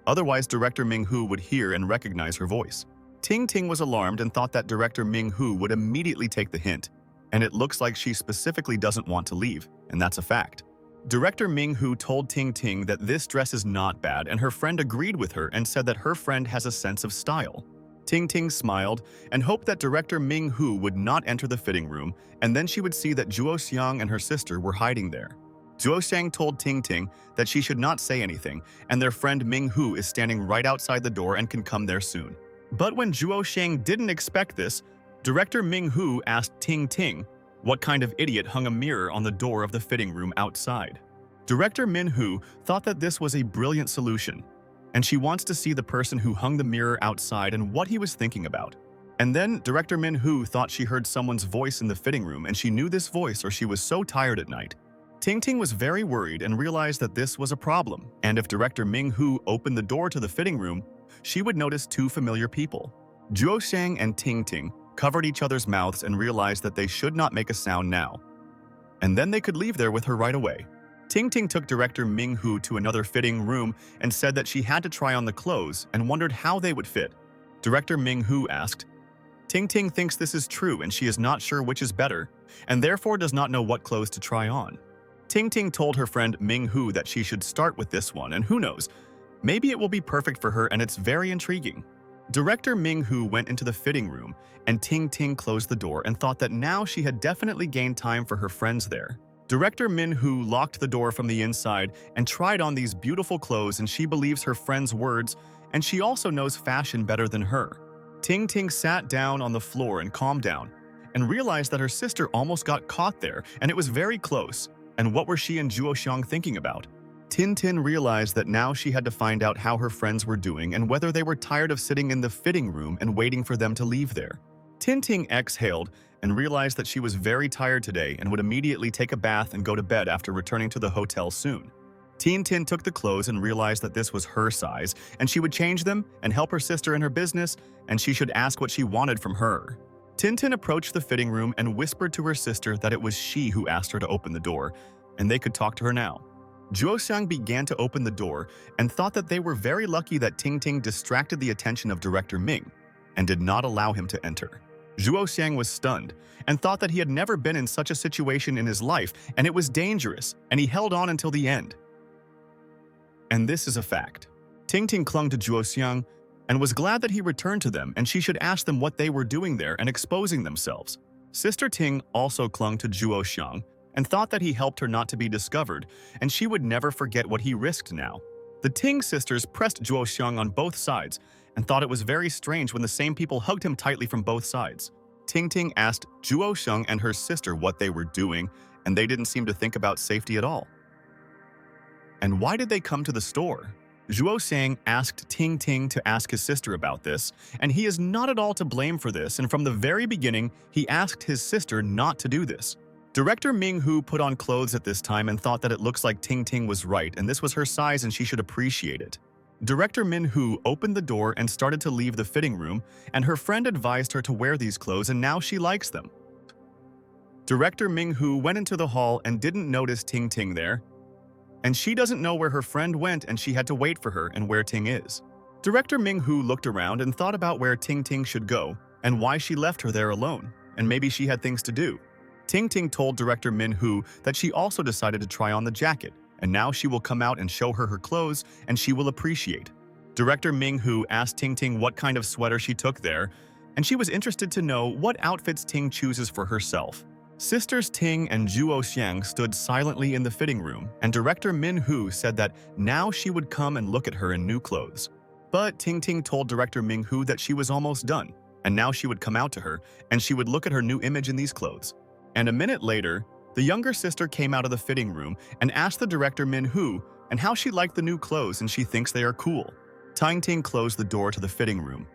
Otherwise, Director Ming Hu would hear and recognize her voice. Ting Ting was alarmed and thought that Director Ming Hu would immediately take the hint, and it looks like she specifically doesn't want to leave, and that's a fact. Director Ming Hu told Ting Ting that this dress is not bad, and her friend agreed with her and said that her friend has a sense of style. Ting Ting smiled and hoped that Director Ming Hu would not enter the fitting room, and then she would see that Zhuo Xiang and her sister were hiding there. Zhuo Xiang told Ting Ting that she should not say anything, and their friend Ming Hu is standing right outside the door and can come there soon. But when Zhuo Xiang didn't expect this, Director Ming Hu asked Ting Ting what kind of idiot hung a mirror on the door of the fitting room outside. Director Min-hoo thought that this was a brilliant solution, and she wants to see the person who hung the mirror outside and what he was thinking about. And then Director Min-hoo thought she heard someone's voice in the fitting room, and she knew this voice or she was so tired at night. Ting was very worried and realized that this was a problem, and if Director Ming-hoo opened the door to the fitting room, she would notice two familiar people. Juoxiang and Ting covered each other's mouths and realized that they should not make a sound now. And then they could leave there with her right away. Ting took Director Ming-hoo to another fitting room and said that she had to try on the clothes and wondered how they would fit. Director Ming-hoo asked, Ting thinks this is true and she is not sure which is better, and therefore does not know what clothes to try on. Ting told her friend Ming-hoo that she should start with this one, and who knows, maybe it will be perfect for her and it's very intriguing. Director Ming-hoo went into the fitting room, and Ting closed the door and thought that now she had definitely gained time for her friends there. Director Min-hoo locked the door from the inside and tried on these beautiful clothes, and she believes her friend's words, and she also knows fashion better than her. Ting sat down on the floor and calmed down, and realized that her sister almost got caught there, and it was very close. And what were she and Juoxiang thinking about? Tin realized that now she had to find out how her friends were doing and whether they were tired of sitting in the fitting room and waiting for them to leave there. Tin exhaled and realized that she was very tired today and would immediately take a bath and go to bed after returning to the hotel soon. Tin took the clothes and realized that this was her size, and she would change them and help her sister in her business, and she should ask what she wanted from her. Tin approached the fitting room and whispered to her sister that it was she who asked her to open the door, and they could talk to her now. Juoxiang began to open the door and thought that they were very lucky that Ting distracted the attention of Director Ming and did not allow him to enter. Juoxiang was stunned and thought that he had never been in such a situation in his life, and it was dangerous, and he held on until the end. And this is a fact. Ting clung to Juoxiang and was glad that he returned to them, and she should ask them what they were doing there and exposing themselves. Sister Ting also clung to Juoxiang and thought that he helped her not to be discovered, and she would never forget what he risked now. The Ting sisters pressed Juoxiang on both sides and thought it was very strange when the same people hugged him tightly from both sides. Ting asked Juoxiang and her sister what they were doing, and they didn't seem to think about safety at all. And why did they come to the store? Juoxiang asked Ting to ask his sister about this, and he is not at all to blame for this, and from the very beginning, he asked his sister not to do this. Director Ming-hoo put on clothes at this time and thought that it looks like Ting was right, and this was her size and she should appreciate it. Director Min-hoo opened the door and started to leave the fitting room, and her friend advised her to wear these clothes, and now she likes them. Director Ming-hoo went into the hall and didn't notice Ting there, and she doesn't know where her friend went, and she had to wait for her and where Ting is. Director Ming-hoo looked around and thought about where Ting should go and why she left her there alone, and maybe she had things to do. Ting told Director Min-hoo that she also decided to try on the jacket, and now she will come out and show her her clothes, and she will appreciate. Director Ming-hoo asked Ting what kind of sweater she took there, and she was interested to know what outfits Ting chooses for herself. Sisters Ting and Juoxiang stood silently in the fitting room, and Director Min-hoo said that now she would come and look at her in new clothes. But Ting told Director Ming-hoo that she was almost done, and now she would come out to her, and she would look at her new image in these clothes. And a minute later, the younger sister came out of the fitting room and asked the Director Min-hoo and how she liked the new clothes and she thinks they are cool. Ting closed the door to the fitting room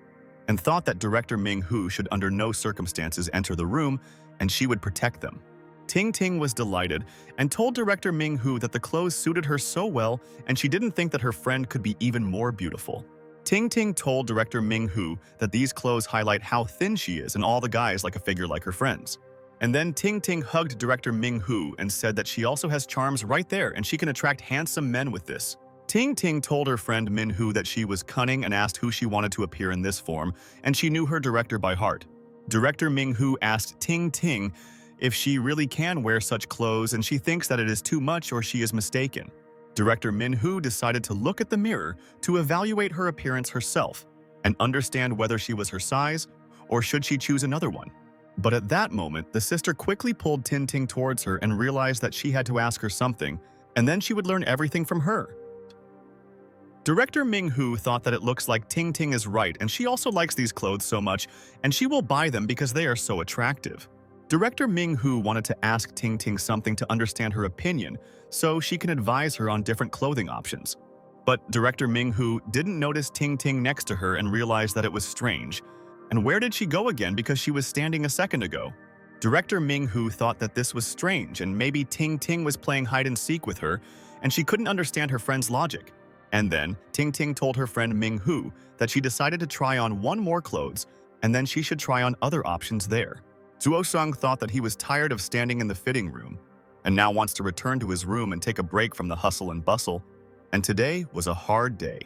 and thought that Director Ming-hoo should under no circumstances enter the room and she would protect them. Ting was delighted and told Director Ming-hoo that the clothes suited her so well and she didn't think that her friend could be even more beautiful. Ting told Director Ming-hoo that these clothes highlight how thin she is and all the guys like a figure like her friends. And then Ting hugged Director Ming-hoo and said that she also has charms right there and she can attract handsome men with this. Ting told her friend Min-hoo that she was cunning and asked who she wanted to appear in this form, and she knew her director by heart. Director Ming-hoo asked Ting if she really can wear such clothes, and she thinks that it is too much or she is mistaken. Director Min-hoo decided to look at the mirror to evaluate her appearance herself and understand whether she was her size or should she choose another one. But at that moment, the sister quickly pulled Ting towards her and realized that she had to ask her something, and then she would learn everything from her. Director Ming-hoo thought that it looks like Ting is right, and she also likes these clothes so much, and she will buy them because they are so attractive. Director Ming-Hu wanted to ask Ting Ting something to understand her opinion so she can advise her on different clothing options. But Director Ming-Hu didn't notice Ting Ting next to her and realized that it was strange. And where did she go again because she was standing a second ago? Director Ming-Hu thought that this was strange and maybe Ting Ting was playing hide-and-seek with her and she couldn't understand her friend's logic. And then Ting Ting told her friend Ming-Hu that she decided to try on one more clothes and then she should try on other options there. Zuo-sung thought that he was tired of standing in the fitting room and now wants to return to his room and take a break from the hustle and bustle. And today was a hard day.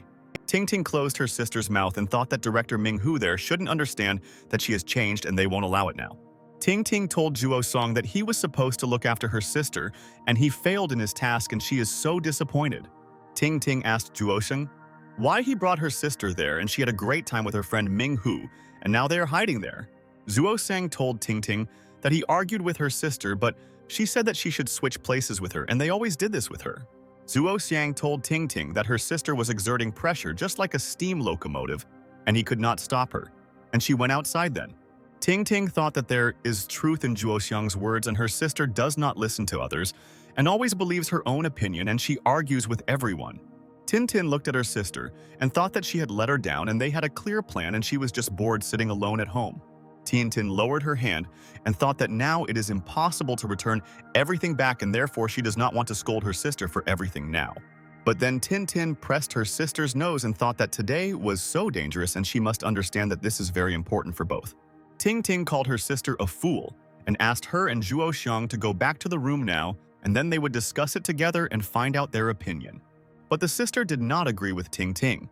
Ting Ting closed her sister's mouth and thought that Director Ming-Hu there shouldn't understand that she has changed and they won't allow it now. Ting Ting told Zuo-sung that he was supposed to look after her sister and he failed in his task and she is so disappointed. Ting Ting asked Zuo-sung why he brought her sister there and she had a great time with her friend Ming-Hu and now they are hiding there. Zuo-sang told Ting Ting that he argued with her sister but she said that she should switch places with her and they always did this with her. Zuo-sang told Ting Ting that her sister was exerting pressure just like a steam locomotive and he could not stop her, and she went outside then. Ting Ting thought that there is truth in Zuo-sung's words and her sister does not listen to others and always believes her own opinion and she argues with everyone. Tin Tin looked at her sister and thought that she had let her down and they had a clear plan and she was just bored sitting alone at home. Tin Tin lowered her hand and thought that now it is impossible to return everything back and therefore she does not want to scold her sister for everything now. But then Tin Tin pressed her sister's nose and thought that today was so dangerous and she must understand that this is very important for both. Ting Ting called her sister a fool and asked her and Zuo-sung to go back to the room now and then they would discuss it together and find out their opinion. But the sister did not agree with Ting Ting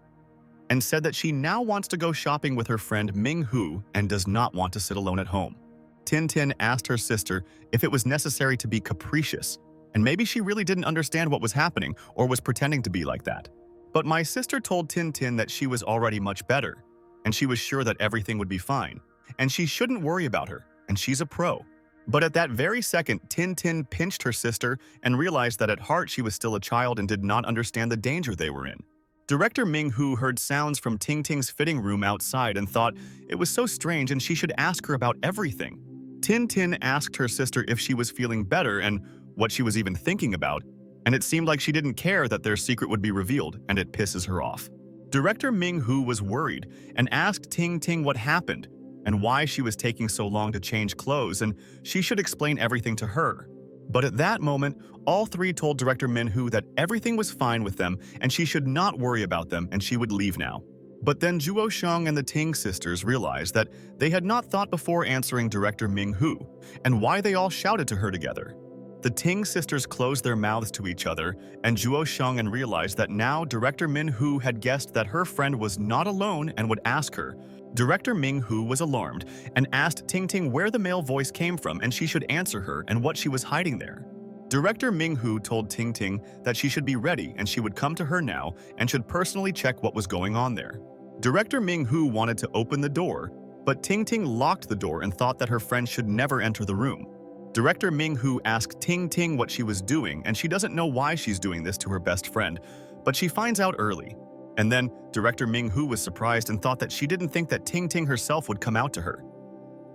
and said that she now wants to go shopping with her friend Ming-Hu and does not want to sit alone at home. Tin Tin asked her sister if it was necessary to be capricious, and maybe she really didn't understand what was happening or was pretending to be like that. But my sister told Tin Tin that she was already much better, and she was sure that everything would be fine, and she shouldn't worry about her, and she's a pro. But at that very second, Tin Tin pinched her sister and realized that at heart she was still a child and did not understand the danger they were in. Director Ming-Hu heard sounds from Ting Ting's fitting room outside and thought it was so strange and she should ask her about everything. Tin Tin asked her sister if she was feeling better and what she was even thinking about, and it seemed like she didn't care that their secret would be revealed, and it pisses her off. Director Ming-Hu was worried and asked Ting Ting what happened and why she was taking so long to change clothes, and she should explain everything to her. But at that moment, all three told Director Ming-Hu that everything was fine with them and she should not worry about them and she would leave now. But then Zuo-sung and the Ting sisters realized that they had not thought before answering Director Ming-Hu and why they all shouted to her together. The Ting sisters closed their mouths to each other and Zuo-sung and realized that now Director Ming-Hu had guessed that her friend was not alone and would ask her. Director Ming-Hu was alarmed and asked Ting Ting where the male voice came from and she should answer her and what she was hiding there. Director Ming-Hu told Ting Ting that she should be ready and she would come to her now and should personally check what was going on there. Director Ming-Hu wanted to open the door, but Ting Ting locked the door and thought that her friend should never enter the room. Director Ming-Hu asked Ting Ting what she was doing and she doesn't know why she's doing this to her best friend, but she finds out early. And then Director Ming-Hu was surprised and thought that she didn't think that Ting Ting herself would come out to her.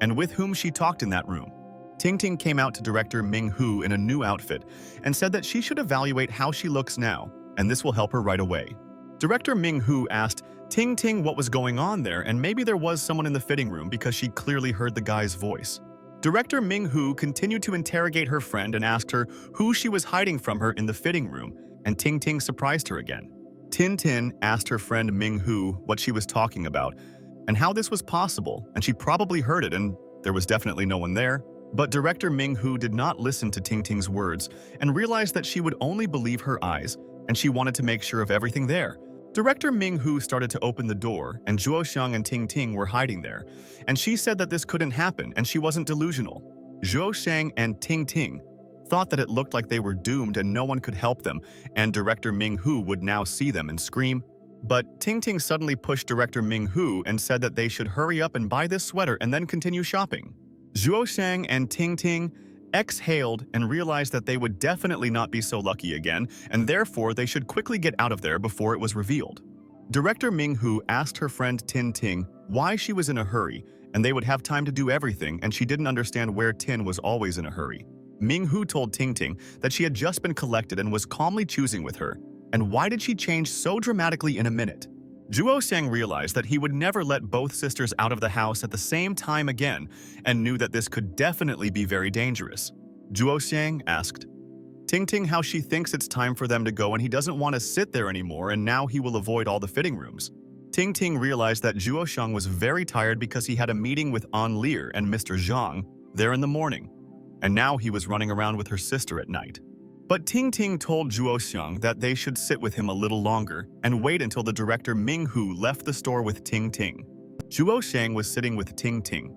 And with whom she talked in that room. Ting Ting came out to Director Ming-Hu in a new outfit and said that she should evaluate how she looks now, and this will help her right away. Director Ming-Hu asked Ting Ting what was going on there and maybe there was someone in the fitting room because she clearly heard the guy's voice. Director Ming-Hu continued to interrogate her friend and asked her who she was hiding from her in the fitting room, and Ting Ting surprised her again. Tin Tin asked her friend Ming-Hu what she was talking about and how this was possible, and she probably heard it and there was definitely no one there. But Director Ming-Hu did not listen to Ting Ting's words and realized that she would only believe her eyes, and she wanted to make sure of everything there. Director Ming-Hu started to open the door, and Zuo-sung and Ting Ting were hiding there, and she said that this couldn't happen and she wasn't delusional. Zuo-sung and Ting Ting thought that it looked like they were doomed and no one could help them, and Director Ming-Hu would now see them and scream. But Ting Ting suddenly pushed Director Ming-Hu and said that they should hurry up and buy this sweater and then continue shopping. Zuo-sung and Ting Ting exhaled and realized that they would definitely not be so lucky again, and therefore they should quickly get out of there before it was revealed. Director Ming-Hu asked her friend Tin Ting why she was in a hurry, and they would have time to do everything, and she didn't understand where Tin was always in a hurry. Minghu told Tingting that she had just been collected and was calmly choosing with her, and why did she change so dramatically in a minute? Zhuo Xiang realized that he would never let both sisters out of the house at the same time again, and knew that this could definitely be very dangerous. Zhuo Xiang asked Tingting how she thinks it's time for them to go and he doesn't want to sit there anymore, and now he will avoid all the fitting rooms. Tingting realized that Zhuo Xiang was very tired because he had a meeting with An Lear and Mr. Zhang there in the morning, and now he was running around with her sister at night. But Tingting told Zhuo Xiang that they should sit with him a little longer and wait until the director Minghu left the store with Tingting. Zhuo Xiang was sitting with Tingting,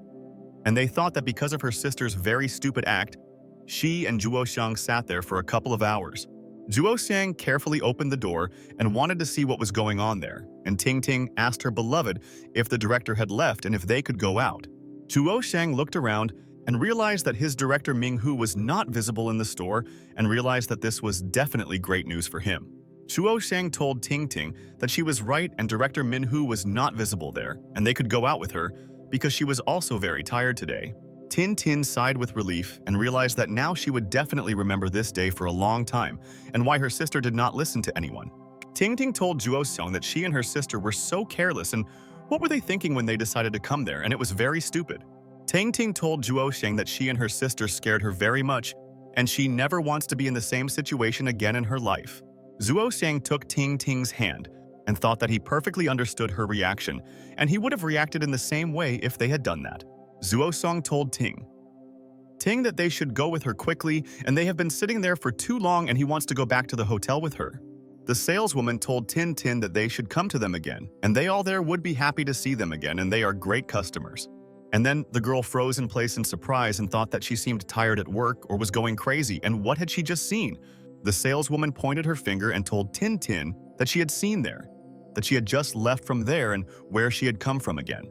and they thought that because of her sister's very stupid act, she and Zhuo Xiang sat there for a couple of hours. Zhuo Xiang carefully opened the door and wanted to see what was going on there, and Tingting asked her beloved if the director had left and if they could go out. Zhuo Xiang looked around and realized that his director Minghu was not visible in the store, and realized that this was definitely great news for him. Zhuo Xiang told Tingting that she was right and director Minhu was not visible there, and they could go out with her because she was also very tired today. Tin Tin sighed with relief and realized that now she would definitely remember this day for a long time, and why her sister did not listen to anyone. Tingting told Zhuo Xiang that she and her sister were so careless, and what were they thinking when they decided to come there, and it was very stupid. Tingting told Zhuo Xiang that she and her sister scared her very much, and she never wants to be in the same situation again in her life. Zhuo Xiang took Tingting's hand and thought that he perfectly understood her reaction, and he would have reacted in the same way if they had done that. Zhuo Xiang told Ting that they should go with her quickly, and they have been sitting there for too long and he wants to go back to the hotel with her. The saleswoman told Tin Tin that they should come to them again, and they all there would be happy to see them again, and they are great customers. And then the girl froze in place in surprise and thought that she seemed tired at work or was going crazy, and what had she just seen? The saleswoman pointed her finger and told Tin Tin that she had seen there, that she had just left from there and where she had come from again.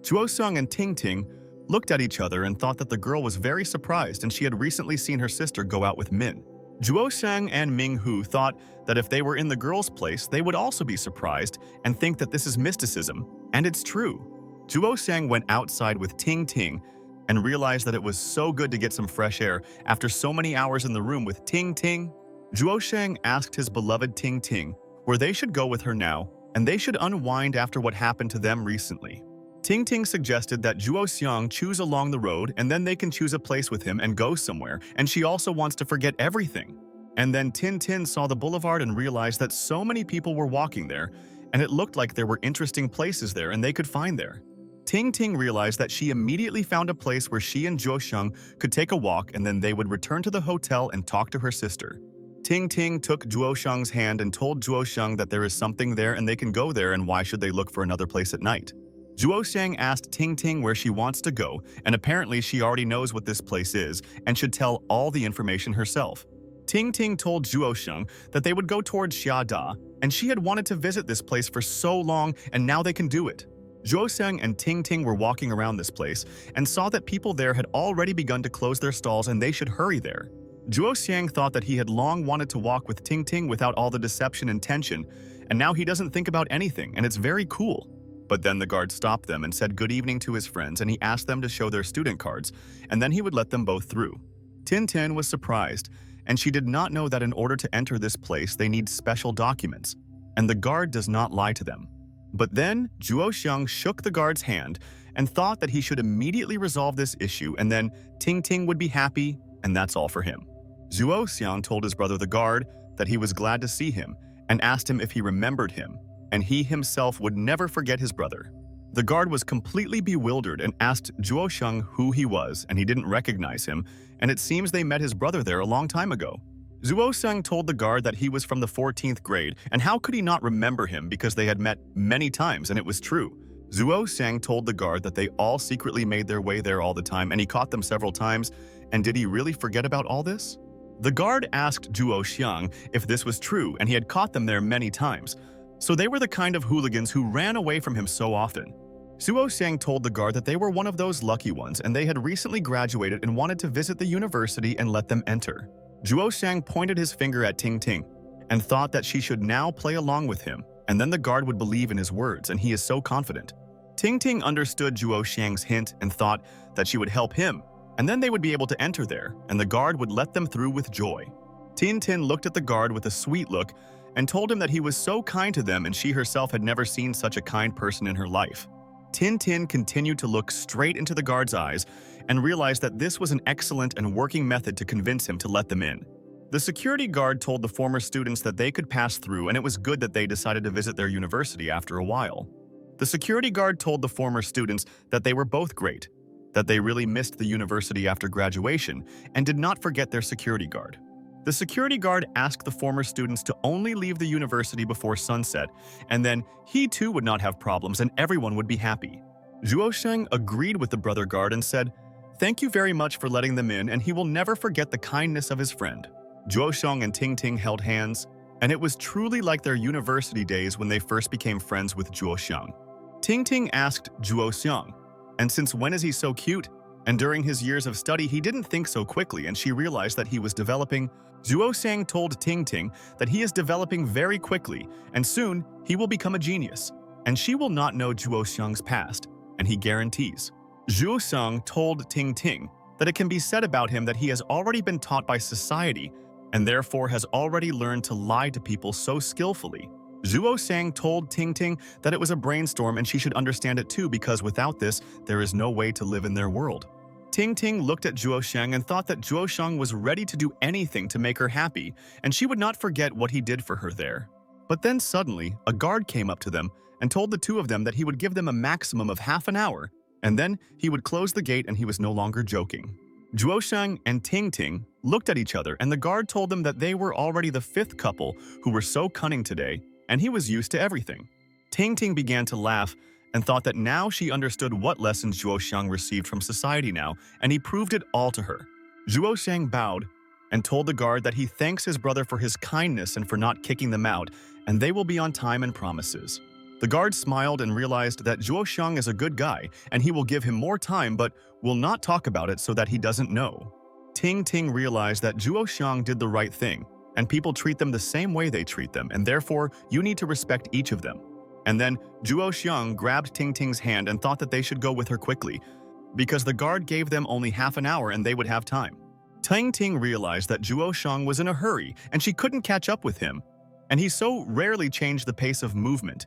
Zhuo Xiang and Tingting looked at each other and thought that the girl was very surprised and she had recently seen her sister go out with Min. Zhuo Xiang and Minghu thought that if they were in the girl's place, they would also be surprised and think that this is mysticism, and it's true. Zhuo Xiang went outside with Tingting and realized that it was so good to get some fresh air after so many hours in the room with Tingting. Zhuo Xiang asked his beloved Tingting where they should go with her now, and they should unwind after what happened to them recently. Tingting suggested that Zhuo Xiang choose along the road, and then they can choose a place with him and go somewhere, and she also wants to forget everything. And then Tin Tin saw the boulevard and realized that so many people were walking there, and it looked like there were interesting places there and they could find there. Tingting realized that she immediately found a place where she and Zhuo Xiang could take a walk, and then they would return to the hotel and talk to her sister. Tingting took Zhuo Xiang's hand and told Zhuo Xiang that there is something there and they can go there, and why should they look for another place at night. Zhuo Xiang asked Tingting where she wants to go, and apparently she already knows what this place is and should tell all the information herself. Tingting told Zhuo Xiang that they would go towards Xiada, and she had wanted to visit this place for so long, and now they can do it. Zhuo Xiang and Tingting were walking around this place and saw that people there had already begun to close their stalls and they should hurry there. Zhuo Xiang thought that he had long wanted to walk with Tingting without all the deception and tension, and now he doesn't think about anything, and it's very cool. But then the guard stopped them and said good evening to his friends, and he asked them to show their student cards, and then he would let them both through. Tin Tin was surprised, and she did not know that in order to enter this place they need special documents, and the guard does not lie to them. But then Zhuo Xiang shook the guard's hand and thought that he should immediately resolve this issue, and then Tingting would be happy, and that's all for him. Zhuo Xiang told his brother the guard that he was glad to see him and asked him if he remembered him, and he himself would never forget his brother. The guard was completely bewildered and asked Zhuo Xiang who he was, and he didn't recognize him, and it seems they met his brother there a long time ago. Zhuo Xiang told the guard that he was from the 14th grade, and how could he not remember him because they had met many times, and it was true. Zhuo Xiang told the guard that they all secretly made their way there all the time, and he caught them several times, and did he really forget about all this? The guard asked Zhuo Xiang if this was true, and he had caught them there many times. So they were the kind of hooligans who ran away from him so often. Zhuo Xiang told the guard that they were one of those lucky ones, and they had recently graduated and wanted to visit the university and let them enter. Zhuo Xiang pointed his finger at Tingting and thought that she should now play along with him, and then the guard would believe in his words, and he is so confident. Ting Ting understood Zhuo Xiang's hint and thought that she would help him, and then they would be able to enter there, and the guard would let them through with joy. Tin Tin looked at the guard with a sweet look and told him that he was so kind to them and she herself had never seen such a kind person in her life. Tin Tin continued to look straight into the guard's eyes and realized that this was an excellent and working method to convince him to let them in. The security guard told the former students that they could pass through, and it was good that they decided to visit their university after a while. The security guard told the former students that they were both great, that they really missed the university after graduation, and did not forget their security guard. The security guard asked the former students to only leave the university before sunset, and then he too would not have problems and everyone would be happy. Zhuo Sheng agreed with the brother guard and said, "Thank you very much for letting them in, and he will never forget the kindness of his friend." Zhuo Sheng and Ting Ting held hands, and it was truly like their university days when they first became friends with Zhuo Sheng. Ting Ting asked Zhuo Xiang, "And since when is he so cute?" And during his years of study, he didn't think so quickly, and she realized that he was developing. Zhuo Xiang told Ting Ting that he is developing very quickly, and soon he will become a genius, and she will not know Zhuo Xiang's past, and he guarantees. Zhuo Xiang told Ting Ting that it can be said about him that he has already been taught by society, and therefore has already learned to lie to people so skillfully. Zhuo Xiang told Ting Ting that it was a brainstorm and she should understand it too, because without this, there is no way to live in their world. Ting Ting looked at Zhuo Xiang and thought that Zhuo Xiang was ready to do anything to make her happy, and she would not forget what he did for her there. But then suddenly, a guard came up to them and told the two of them that he would give them a maximum of half an hour, and then he would close the gate and he was no longer joking. Zhuo Xiang and Ting Ting looked at each other, and the guard told them that they were already the fifth couple who were so cunning today, and he was used to everything. Ting Ting began to laugh and thought that now she understood what lessons Zhuo Xiang received from society now, and he proved it all to her. Zhuo Xiang bowed and told the guard that he thanks his brother for his kindness and for not kicking them out, and they will be on time and promises. The guard smiled and realized that Zhuo Xiang is a good guy, and he will give him more time but will not talk about it so that he doesn't know. Ting Ting realized that Zhuo Xiang did the right thing, and people treat them the same way they treat them, and therefore you need to respect each of them. And then Zhuo Xiang grabbed Ting Ting's hand and thought that they should go with her quickly, because the guard gave them only half an hour and they would have time. Ting Ting realized that Zhuo Xiang was in a hurry and she couldn't catch up with him, and he so rarely changed the pace of movement,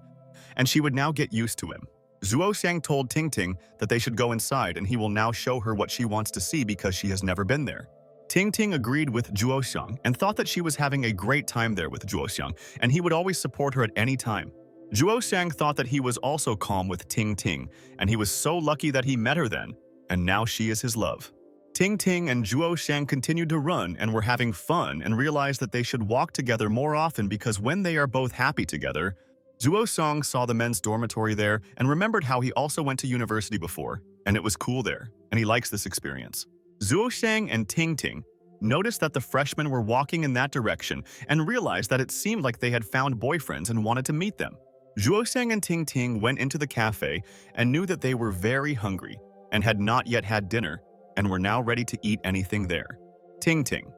and she would now get used to him. Zhuo Xiang told Ting Ting that they should go inside and he will now show her what she wants to see because she has never been there. Ting Ting agreed with Zhuo Xiang and thought that she was having a great time there with Zhuo Xiang, and he would always support her at any time. Zhuo Xiang thought that he was also calm with Ting Ting, and he was so lucky that he met her then, and now she is his love. Ting Ting and Zhuo Xiang continued to run and were having fun and realized that they should walk together more often because when they are both happy together. Zhuo Xiang saw the men's dormitory there and remembered how he also went to university before, and it was cool there, and he likes this experience. Zhuo Xiang and Ting Ting noticed that the freshmen were walking in that direction and realized that it seemed like they had found boyfriends and wanted to meet them. Zhuo Xiang and Ting Ting went into the cafe and knew that they were very hungry and had not yet had dinner and were now ready to eat anything there. Ting Ting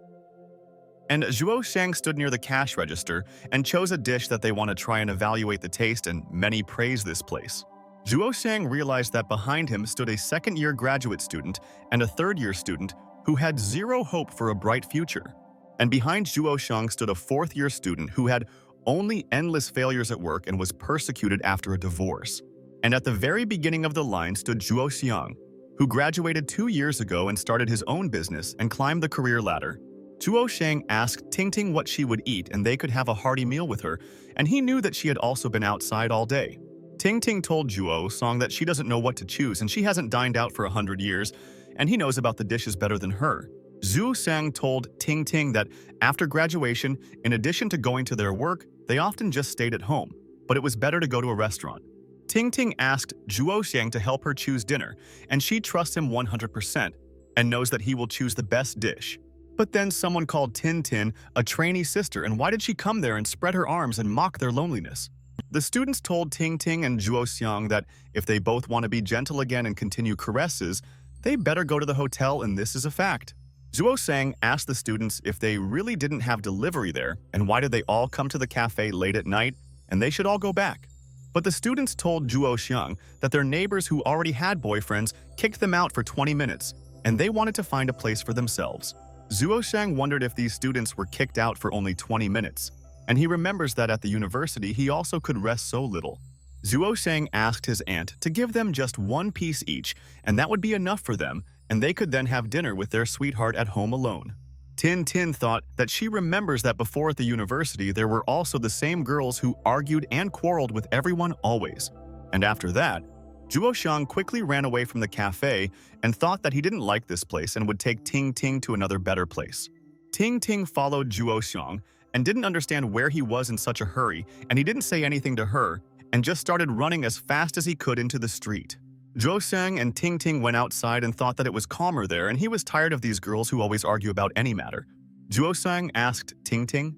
and Zhuo Xiang stood near the cash register and chose a dish that they want to try and evaluate the taste, and many praised this place. Zhuo Xiang realized that behind him stood a second-year graduate student and a third-year student who had zero hope for a bright future. And behind Zhuo Xiang stood a fourth-year student who had only endless failures at work and was persecuted after a divorce. And at the very beginning of the line stood Zhuo Xiang, who graduated 2 years ago and started his own business and climbed the career ladder. Zhuo Xiang asked Ting Ting what she would eat and they could have a hearty meal with her, and he knew that she had also been outside all day. Ting Ting told Zhuo Xiang that she doesn't know what to choose and she hasn't dined out for 100 years, and he knows about the dishes better than her. Zhuo Xiang told Ting Ting that after graduation, in addition to going to their work, they often just stayed at home, but it was better to go to a restaurant. Ting Ting asked Zhuo Xiang to help her choose dinner, and she trusts him 100% and knows that he will choose the best dish. But then someone called Tin Tin a trainee sister, and why did she come there and spread her arms and mock their loneliness? The students told Ting Ting and Zhuo Xiang that if they both want to be gentle again and continue caresses, they better go to the hotel, and this is a fact. Zhuo Xiang asked the students if they really didn't have delivery there, and why did they all come to the cafe late at night, and they should all go back. But the students told Zhuo Xiang that their neighbors who already had boyfriends kicked them out for 20 minutes, and they wanted to find a place for themselves. Zhuo Xiang wondered if these students were kicked out for only 20 minutes, and he remembers that at the university he also could rest so little. Zhuo Xiang asked his aunt to give them just one piece each, and that would be enough for them, and they could then have dinner with their sweetheart at home alone. Tin Tin thought that she remembers that before at the university there were also the same girls who argued and quarreled with everyone always. And after that, Zhuo Xiang quickly ran away from the cafe and thought that he didn't like this place and would take Ting Ting to another better place. Ting Ting followed Zhuo Xiang and didn't understand where he was in such a hurry, and he didn't say anything to her and just started running as fast as he could into the street. Zhuo Xiang and Ting Ting went outside and thought that it was calmer there, and he was tired of these girls who always argue about any matter. Zhuo Xiang asked Ting Ting,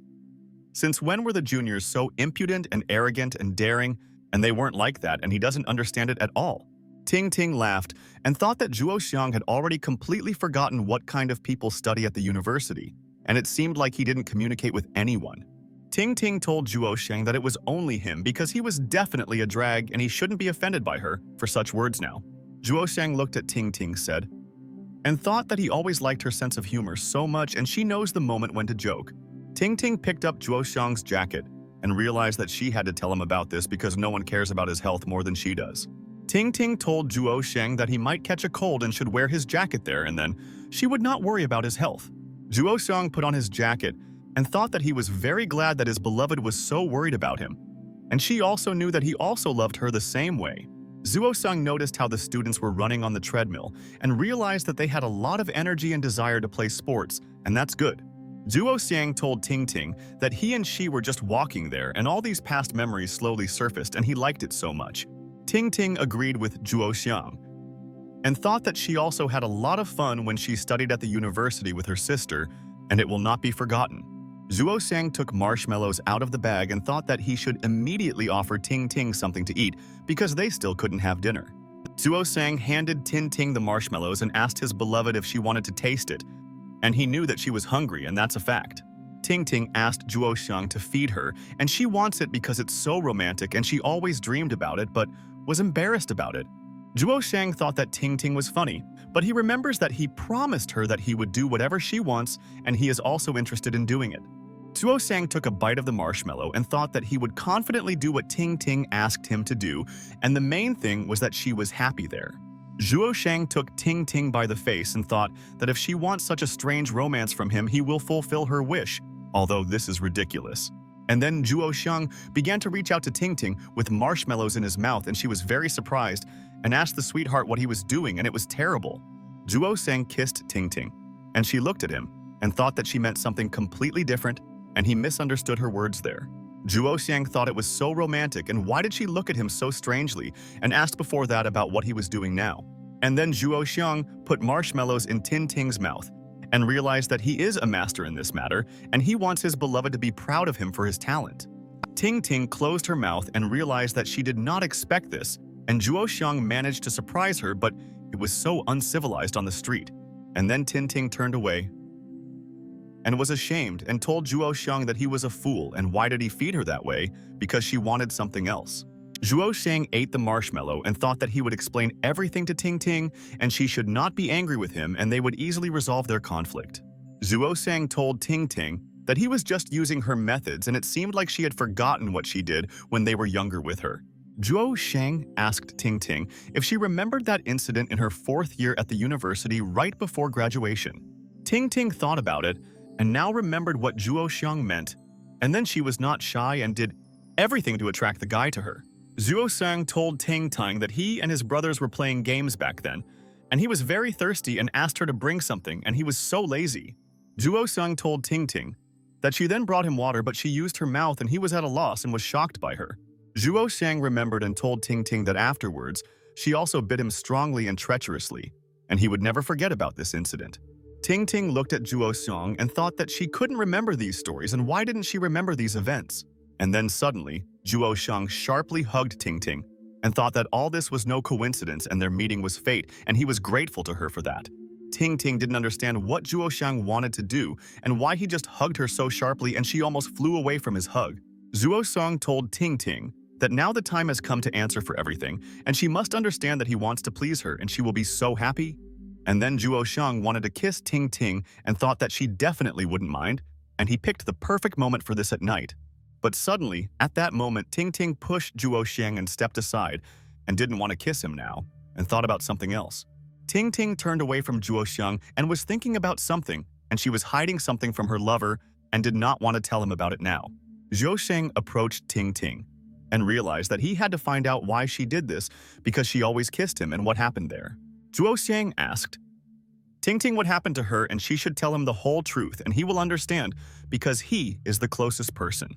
"Since when were the juniors so impudent and arrogant and daring, and they weren't like that, and he doesn't understand it at all?" Ting Ting laughed and thought that Zhuo Xiang had already completely forgotten what kind of people study at the university, and it seemed like he didn't communicate with anyone. Ting Ting told Zhuo Xiang that it was only him because he was definitely a drag and he shouldn't be offended by her for such words now. Zhuo Xiang looked at Ting Ting said, and thought that he always liked her sense of humor so much and she knows the moment when to joke. Ting Ting picked up Zhuo Xiang's jacket and realized that she had to tell him about this because no one cares about his health more than she does. Ting Ting told Zhuo Xiang that he might catch a cold and should wear his jacket there, and then she would not worry about his health. Zhuo Xiang put on his jacket and thought that he was very glad that his beloved was so worried about him. And she also knew that he also loved her the same way. Zhuo Xiang noticed how the students were running on the treadmill and realized that they had a lot of energy and desire to play sports, and that's good. Zhuo Xiang told Ting Ting that he and she were just walking there and all these past memories slowly surfaced and he liked it so much. Ting Ting agreed with Zhuo Xiang and thought that she also had a lot of fun when she studied at the university with her sister, and it will not be forgotten. Zhuo Xiang took marshmallows out of the bag and thought that he should immediately offer Ting Ting something to eat because they still couldn't have dinner. Zhuo Xiang handed Ting Ting the marshmallows and asked his beloved if she wanted to taste it, and he knew that she was hungry, and that's a fact. Ting Ting asked Zhuo Xiang to feed her, and she wants it because it's so romantic and she always dreamed about it but was embarrassed about it. Zhuo Xiang thought that Ting Ting was funny, but he remembers that he promised her that he would do whatever she wants and he is also interested in doing it. Zhuo Xiang took a bite of the marshmallow and thought that he would confidently do what Ting Ting asked him to do, and the main thing was that she was happy there. Zhuo Xiang took Ting Ting by the face and thought that if she wants such a strange romance from him, he will fulfill her wish, although this is ridiculous. And then Zhuo Xiang began to reach out to Ting Ting with marshmallows in his mouth, and she was very surprised and asked the sweetheart what he was doing, and it was terrible. Zhuo Xiang kissed Ting Ting, and she looked at him and thought that she meant something completely different, and he misunderstood her words there. Zhuo Xiang thought it was so romantic, and why did she look at him so strangely, and asked before that about what he was doing now. And then Zhuo Xiang put marshmallows in Ting Ting's mouth and realized that he is a master in this matter, and he wants his beloved to be proud of him for his talent. Ting Ting closed her mouth and realized that she did not expect this, and Zhuo Xiang managed to surprise her, but it was so uncivilized on the street. And then Ting Ting turned away and was ashamed and told Zhuo Xiang that he was a fool, and why did he feed her that way? Because she wanted something else. Zhuo Xiang ate the marshmallow and thought that he would explain everything to Ting Ting and she should not be angry with him and they would easily resolve their conflict. Zhuo Xiang told Ting Ting that he was just using her methods and it seemed like she had forgotten what she did when they were younger with her. Zhuo Xiang asked Ting Ting if she remembered that incident in her 4th year at the university right before graduation. Ting Ting thought about it and now remembered what Zhuo Xiang meant, and then she was not shy and did everything to attract the guy to her. Zhuo Xiang told Ting Ting that he and his brothers were playing games back then, and he was very thirsty and asked her to bring something, and he was so lazy. Zhuo Xiang told Ting Ting that she then brought him water, but she used her mouth and he was at a loss and was shocked by her. Zhuo Xiang remembered and told Ting Ting that afterwards, she also bit him strongly and treacherously, and he would never forget about this incident. Ting Ting looked at Zhuo Xiang and thought that she couldn't remember these stories, and why didn't she remember these events? And then suddenly, Zhuo Xiang sharply hugged Ting Ting and thought that all this was no coincidence and their meeting was fate, and he was grateful to her for that. Ting Ting didn't understand what Zhuo Xiang wanted to do and why he just hugged her so sharply and she almost flew away from his hug. Zhuo Xiang told Ting Ting that now the time has come to answer for everything, and she must understand that he wants to please her and she will be so happy. And then Juo Xiang wanted to kiss Ting Ting and thought that she definitely wouldn't mind, and he picked the perfect moment for this at night. But suddenly, at that moment, Ting Ting pushed Juo Xiang and stepped aside and didn't want to kiss him now, and thought about something else. Ting Ting turned away from Juo Xiang and was thinking about something, and she was hiding something from her lover and did not want to tell him about it now. Zhuo Sheng approached Ting Ting and realized that he had to find out why she did this because she always kissed him and what happened there. Zhuo Sheng asked Ting Ting what happened to her, and she should tell him the whole truth and he will understand because he is the closest person.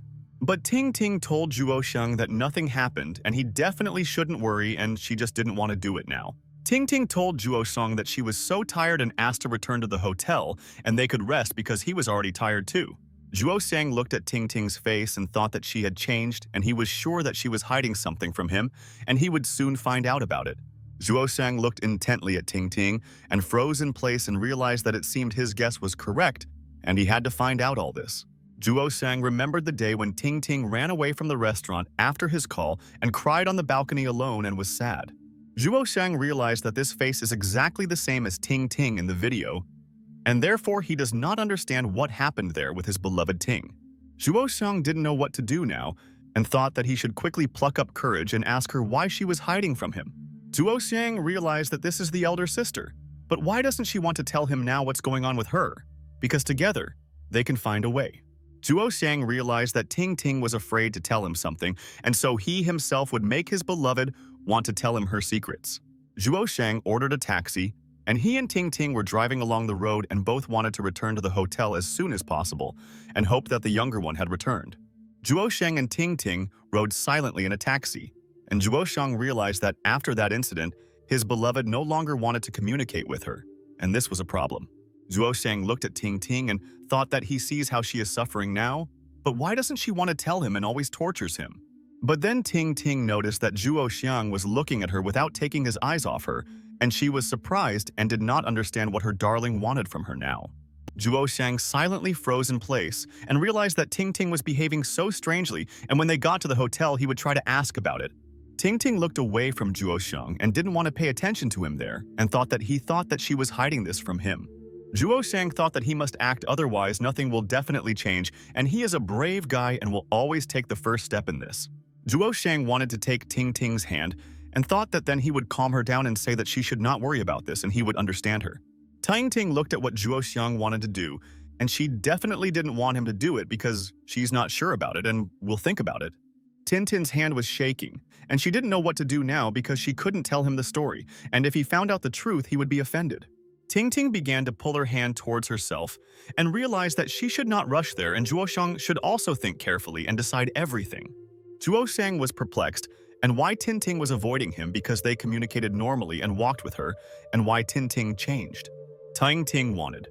But Ting Ting told Zhuo Sheng that nothing happened and he definitely shouldn't worry, and she just didn't want to do it now. Ting Ting told Zhuo Sheng that she was so tired and asked to return to the hotel and they could rest because he was already tired too. Zhuo Sheng looked at Ting Ting's face and thought that she had changed, and he was sure that she was hiding something from him and he would soon find out about it. Zhuo Sheng looked intently at Ting Ting and froze in place and realized that it seemed his guess was correct and he had to find out all this. Zhuo Sheng remembered the day when Ting Ting ran away from the restaurant after his call and cried on the balcony alone and was sad. Zhuo Sheng realized that this face is exactly the same as Ting Ting in the video, and therefore he does not understand what happened there with his beloved Ting. Zhuo Sheng didn't know what to do now and thought that he should quickly pluck up courage and ask her why she was hiding from him. Zhuo Sheng realized that this is the elder sister, but why doesn't she want to tell him now what's going on with her? Because together, they can find a way. Zhuo Sheng realized that Ting Ting was afraid to tell him something, and so he himself would make his beloved want to tell him her secrets. Zhuo Sheng ordered a taxi, and he and Ting Ting were driving along the road and both wanted to return to the hotel as soon as possible and hoped that the younger one had returned. Zhuo Sheng and Ting Ting rode silently in a taxi, and Zhuo Sheng realized that after that incident, his beloved no longer wanted to communicate with her, and this was a problem. Zhuo Sheng looked at Ting Ting and thought that he sees how she is suffering now, but why doesn't she want to tell him and always tortures him? But then Ting Ting noticed that Zhuo Xiang was looking at her without taking his eyes off her, and she was surprised and did not understand what her darling wanted from her now. Zhuo Xiang silently froze in place and realized that Ting Ting was behaving so strangely, and when they got to the hotel he would try to ask about it. Ting Ting looked away from Zhuo Xiang and didn't want to pay attention to him there and thought that she was hiding this from him. Zhuo Xiang thought that he must act, otherwise nothing will definitely change, and he is a brave guy and will always take the first step in this. Zhuo Xiang wanted to take Ting Ting's hand and thought that then he would calm her down and say that she should not worry about this and he would understand her. Ting Ting looked at what Zhuo Xiang wanted to do, and she definitely didn't want him to do it because she's not sure about it and will think about it. Tintin's hand was shaking, and she didn't know what to do now because she couldn't tell him the story, and if he found out the truth he would be offended. Ting Ting began to pull her hand towards herself and realized that she should not rush there, and Zhuo Xiang should also think carefully and decide everything. Zhuo Xiang was perplexed, and why Ting Ting was avoiding him because they communicated normally and walked with her, and why Ting Ting changed. Ting Ting wanted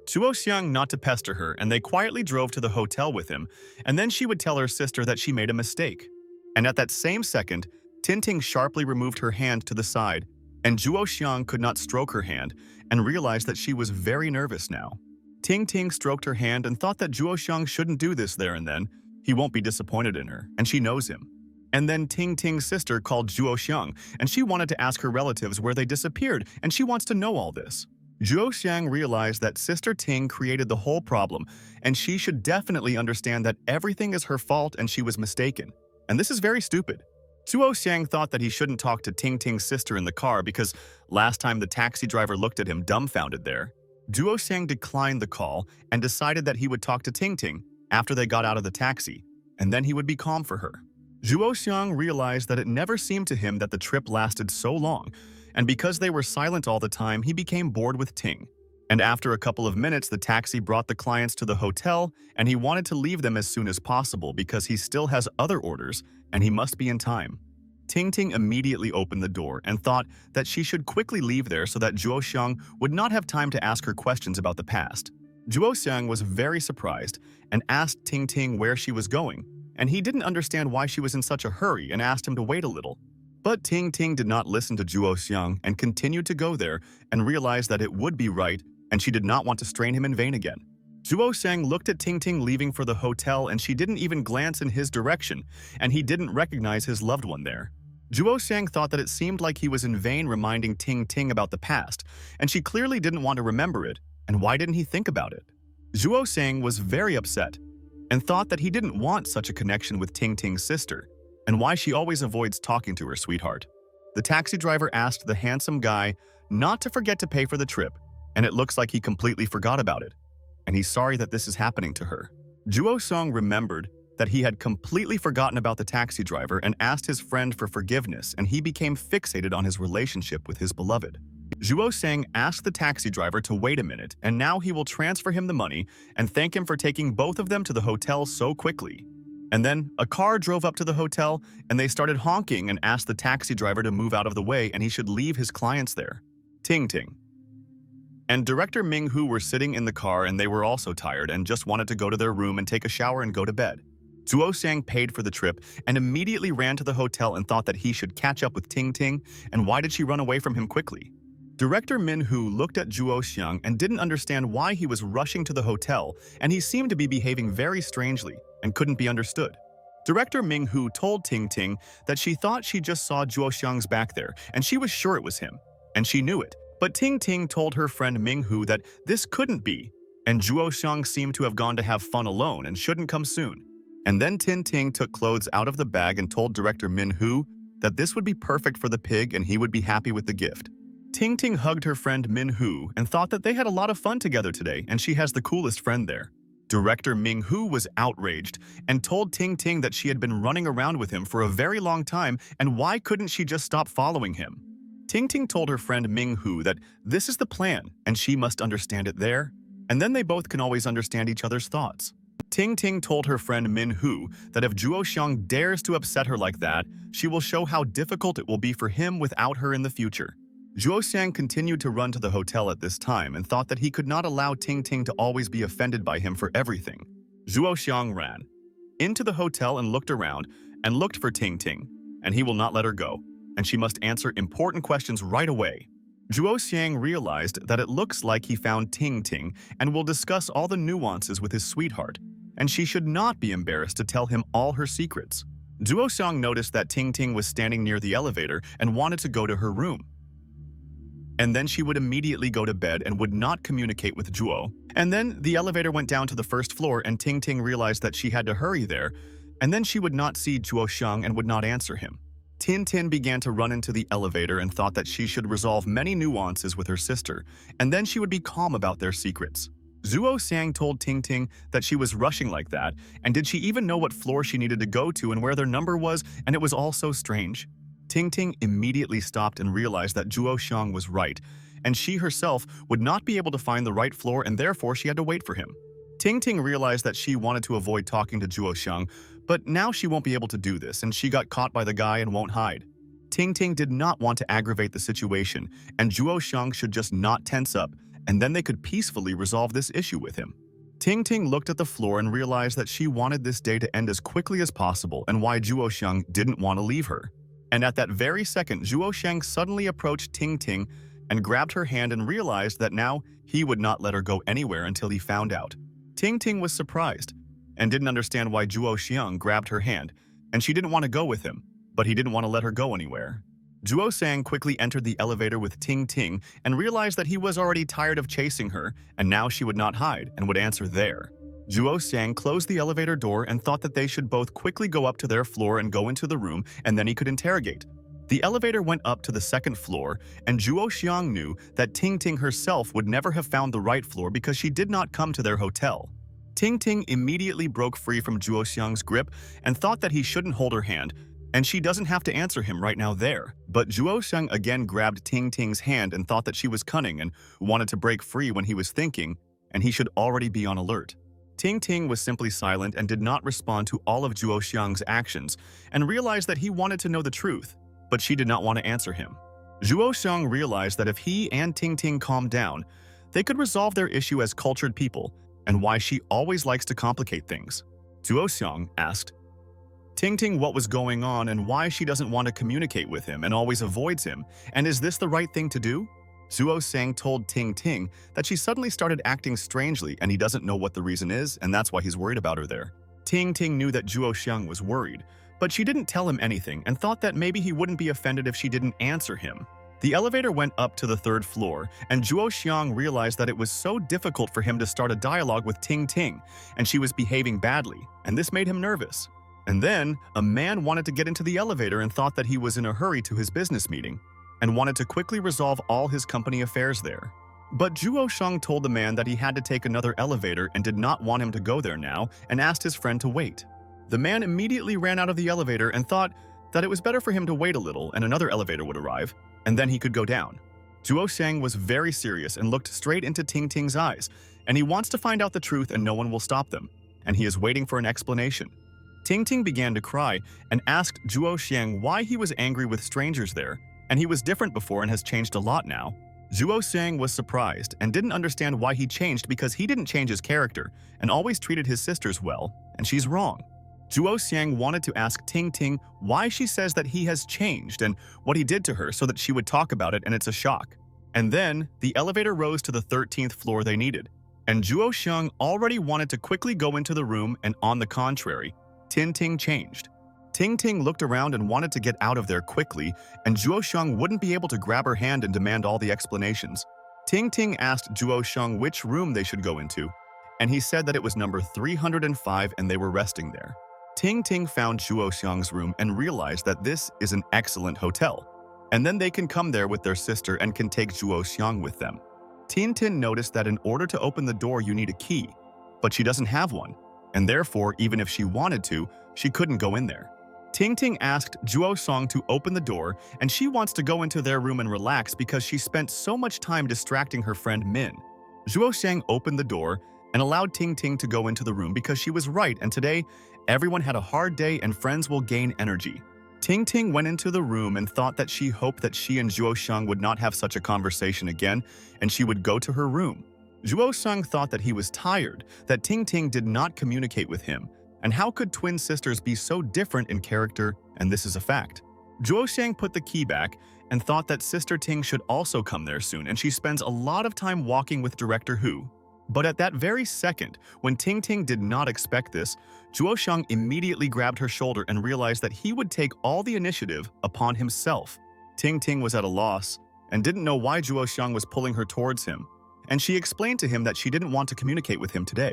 Zhuo Xiang not to pester her, and they quietly drove to the hotel with him, and then she would tell her sister that she made a mistake. And at that same second, Ting Ting sharply removed her hand to the side, and Zhuo Xiang could not stroke her hand and realized that she was very nervous now. Ting Ting stroked her hand and thought that Zhuo Xiang shouldn't do this there and then. He won't be disappointed in her, and she knows him. And then Ting Ting's sister called Zhuo Xiang, and she wanted to ask her relatives where they disappeared, and she wants to know all this. Zhuo Xiang realized that Sister Ting created the whole problem, and she should definitely understand that everything is her fault and she was mistaken. And this is very stupid. Zhuo Xiang thought that he shouldn't talk to Ting Ting's sister in the car because last time the taxi driver looked at him dumbfounded there. Zhuo Xiang declined the call and decided that he would talk to Ting Ting after they got out of the taxi, and then he would be calm for her. Zhuo Xiang realized that it never seemed to him that the trip lasted so long, and because they were silent all the time, he became bored with Ting. And after a couple of minutes, the taxi brought the clients to the hotel, and he wanted to leave them as soon as possible because he still has other orders, and he must be in time. Ting Ting immediately opened the door and thought that she should quickly leave there so that Zhuo Xiang would not have time to ask her questions about the past. Zhuo Xiang was very surprised and asked Ting Ting where she was going, and he didn't understand why she was in such a hurry and asked him to wait a little. But Ting Ting did not listen to Zhuo Xiang and continued to go there and realized that it would be right, and she did not want to strain him in vain again. Zhuo Shang looked at Ting Ting leaving for the hotel and she didn't even glance in his direction, and he didn't recognize his loved one there. Zhuo Shang thought that it seemed like he was in vain reminding Ting Ting about the past, and she clearly didn't want to remember it, and why didn't he think about it? Zhuo Shang was very upset and thought that he didn't want such a connection with Ting Ting's sister, and why she always avoids talking to her sweetheart. The taxi driver asked the handsome guy not to forget to pay for the trip, and it looks like he completely forgot about it, and he's sorry that this is happening to her. Zhuo Shang remembered that he had completely forgotten about the taxi driver and asked his friend for forgiveness, and he became fixated on his relationship with his beloved. Zhuo Shang asked the taxi driver to wait a minute, and now he will transfer him the money and thank him for taking both of them to the hotel so quickly. And then a car drove up to the hotel, and they started honking and asked the taxi driver to move out of the way and he should leave his clients there. Ting Ting and director Ming Hu were sitting in the car, and they were also tired and just wanted to go to their room and take a shower and go to bed. Zhuo Shang paid for the trip and immediately ran to the hotel and thought that he should catch up with Ting Ting, and why did she run away from him quickly? Director Min Hu looked at Zhuo Xiang and didn't understand why he was rushing to the hotel, and he seemed to be behaving very strangely and couldn't be understood. Director Ming Hu told Ting Ting that she thought she just saw Zhuo Xiang's back there, and she was sure it was him, and she knew it. But Ting Ting told her friend Ming Hu that this couldn't be, and Zhuo Xiang seemed to have gone to have fun alone and shouldn't come soon. And then Ting Ting took clothes out of the bag and told Director Min Hu that this would be perfect for the pig and he would be happy with the gift. Ting Ting hugged her friend Min Hu and thought that they had a lot of fun together today, and she has the coolest friend there. Director Ming Hu was outraged and told Ting Ting that she had been running around with him for a very long time, and why couldn't she just stop following him? Ting Ting told her friend Ming Hu that this is the plan and she must understand it there, and then they both can always understand each other's thoughts. Ting Ting told her friend Min Hu that if Zhuo Xiang dares to upset her like that, she will show how difficult it will be for him without her in the future. Zhuo Xiang continued to run to the hotel at this time and thought that he could not allow Ting Ting to always be offended by him for everything. Zhuo Xiang ran into the hotel and looked around and looked for Ting Ting, and he will not let her go, and she must answer important questions right away. Zhuo Xiang realized that it looks like he found Ting Ting and will discuss all the nuances with his sweetheart, and she should not be embarrassed to tell him all her secrets. Zhuo Xiang noticed that Ting Ting was standing near the elevator and wanted to go to her room. And then she would immediately go to bed and would not communicate with Zhuo. And then the elevator went down to the first floor, and Ting Ting realized that she had to hurry there, and then she would not see Zhuo Xiang and would not answer him. Tin Tin began to run into the elevator and thought that she should resolve many nuances with her sister, and then she would be calm about their secrets. Zhuo Xiang told Ting Ting that she was rushing like that, and did she even know what floor she needed to go to and where their number was, and it was all so strange. Ting Ting immediately stopped and realized that Zhuo Xiang was right, and she herself would not be able to find the right floor, and therefore she had to wait for him. Ting Ting realized that she wanted to avoid talking to Zhuo Xiang, but now she won't be able to do this, and she got caught by the guy and won't hide. Ting Ting did not want to aggravate the situation, and Zhuo Xiang should just not tense up, and then they could peacefully resolve this issue with him. Ting Ting looked at the floor and realized that she wanted this day to end as quickly as possible, and why Zhuo Xiang didn't want to leave her. And at that very second, Zhuo Xiang suddenly approached Ting Ting and grabbed her hand and realized that now he would not let her go anywhere until he found out. Ting Ting was surprised and didn't understand why Zhuo Xiang grabbed her hand, and she didn't want to go with him, but he didn't want to let her go anywhere. Zhuo Xiang quickly entered the elevator with Ting Ting and realized that he was already tired of chasing her, and now she would not hide and would answer there. Zhuo Xiang closed the elevator door and thought that they should both quickly go up to their floor and go into the room, and then he could interrogate. The elevator went up to the second floor, and Zhuo Xiang knew that Ting Ting herself would never have found the right floor because she did not come to their hotel. Ting Ting immediately broke free from Zhuo Xiang's grip and thought that he shouldn't hold her hand, and she doesn't have to answer him right now there. But Zhuo Xiang again grabbed Ting Ting's hand and thought that she was cunning and wanted to break free when he was thinking, and he should already be on alert. Ting Ting was simply silent and did not respond to all of Zhuo Xiang's actions, and realized that he wanted to know the truth, but she did not want to answer him. Zhuo Xiang realized that if he and Ting Ting calmed down, they could resolve their issue as cultured people, and why she always likes to complicate things. Zhuo Xiang asked Ting Ting what was going on and why she doesn't want to communicate with him and always avoids him, and is this the right thing to do? Zhuo Sang told Ting Ting that she suddenly started acting strangely and he doesn't know what the reason is, and that's why he's worried about her there. Ting Ting knew that Zhuo Xiang was worried, but she didn't tell him anything and thought that maybe he wouldn't be offended if she didn't answer him. The elevator went up to the third floor, and Zhuo Xiang realized that it was so difficult for him to start a dialogue with Ting Ting, and she was behaving badly, and this made him nervous. And then, a man wanted to get into the elevator and thought that he was in a hurry to his business meeting, and wanted to quickly resolve all his company affairs there. But Zhuo Xiang told the man that he had to take another elevator and did not want him to go there now, and asked his friend to wait. The man immediately ran out of the elevator and thought that it was better for him to wait a little and another elevator would arrive, and then he could go down. Zhuo Xiang was very serious and looked straight into Ting Ting's eyes, and he wants to find out the truth and no one will stop them, and he is waiting for an explanation. Ting Ting began to cry and asked Zhuo Xiang why he was angry with strangers there, and he was different before and has changed a lot now. Zhuo Xiang was surprised and didn't understand why he changed because he didn't change his character and always treated his sisters well, and she's wrong. Zhuo Xiang wanted to ask Ting Ting why she says that he has changed and what he did to her so that she would talk about it, and it's a shock. And then, the elevator rose to the 13th floor they needed, and Zhuo Xiang already wanted to quickly go into the room, and on the contrary, Ting Ting changed. Ting Ting looked around and wanted to get out of there quickly, and Zhuo Xiang wouldn't be able to grab her hand and demand all the explanations. Ting Ting asked Zhuo Xiang which room they should go into, and he said that it was number 305 and they were resting there. Ting Ting found Zhuo Xiang's room and realized that this is an excellent hotel, and then they can come there with their sister and can take Zhuo Xiang with them. Ting Ting noticed that in order to open the door you need a key, but she doesn't have one, and therefore even if she wanted to, she couldn't go in there. Ting Ting asked Zhuo Xiang to open the door, and she wants to go into their room and relax because she spent so much time distracting her friend Min. Zhuo Xiang opened the door and allowed Ting Ting to go into the room because she was right, and today, everyone had a hard day and friends will gain energy. Ting Ting went into the room and thought that she hoped that she and Zhuo Xiang would not have such a conversation again, and she would go to her room. Zhuo Xiang thought that he was tired, that Ting Ting did not communicate with him, and how could twin sisters be so different in character, and this is a fact. Zhuo Xiang put the key back and thought that Sister Ting should also come there soon, and she spends a lot of time walking with Director Hu. But at that very second, when Ting Ting did not expect this, Zhuo Xiang immediately grabbed her shoulder and realized that he would take all the initiative upon himself. Ting Ting was at a loss and didn't know why Zhuo Xiang was pulling her towards him, and she explained to him that she didn't want to communicate with him today.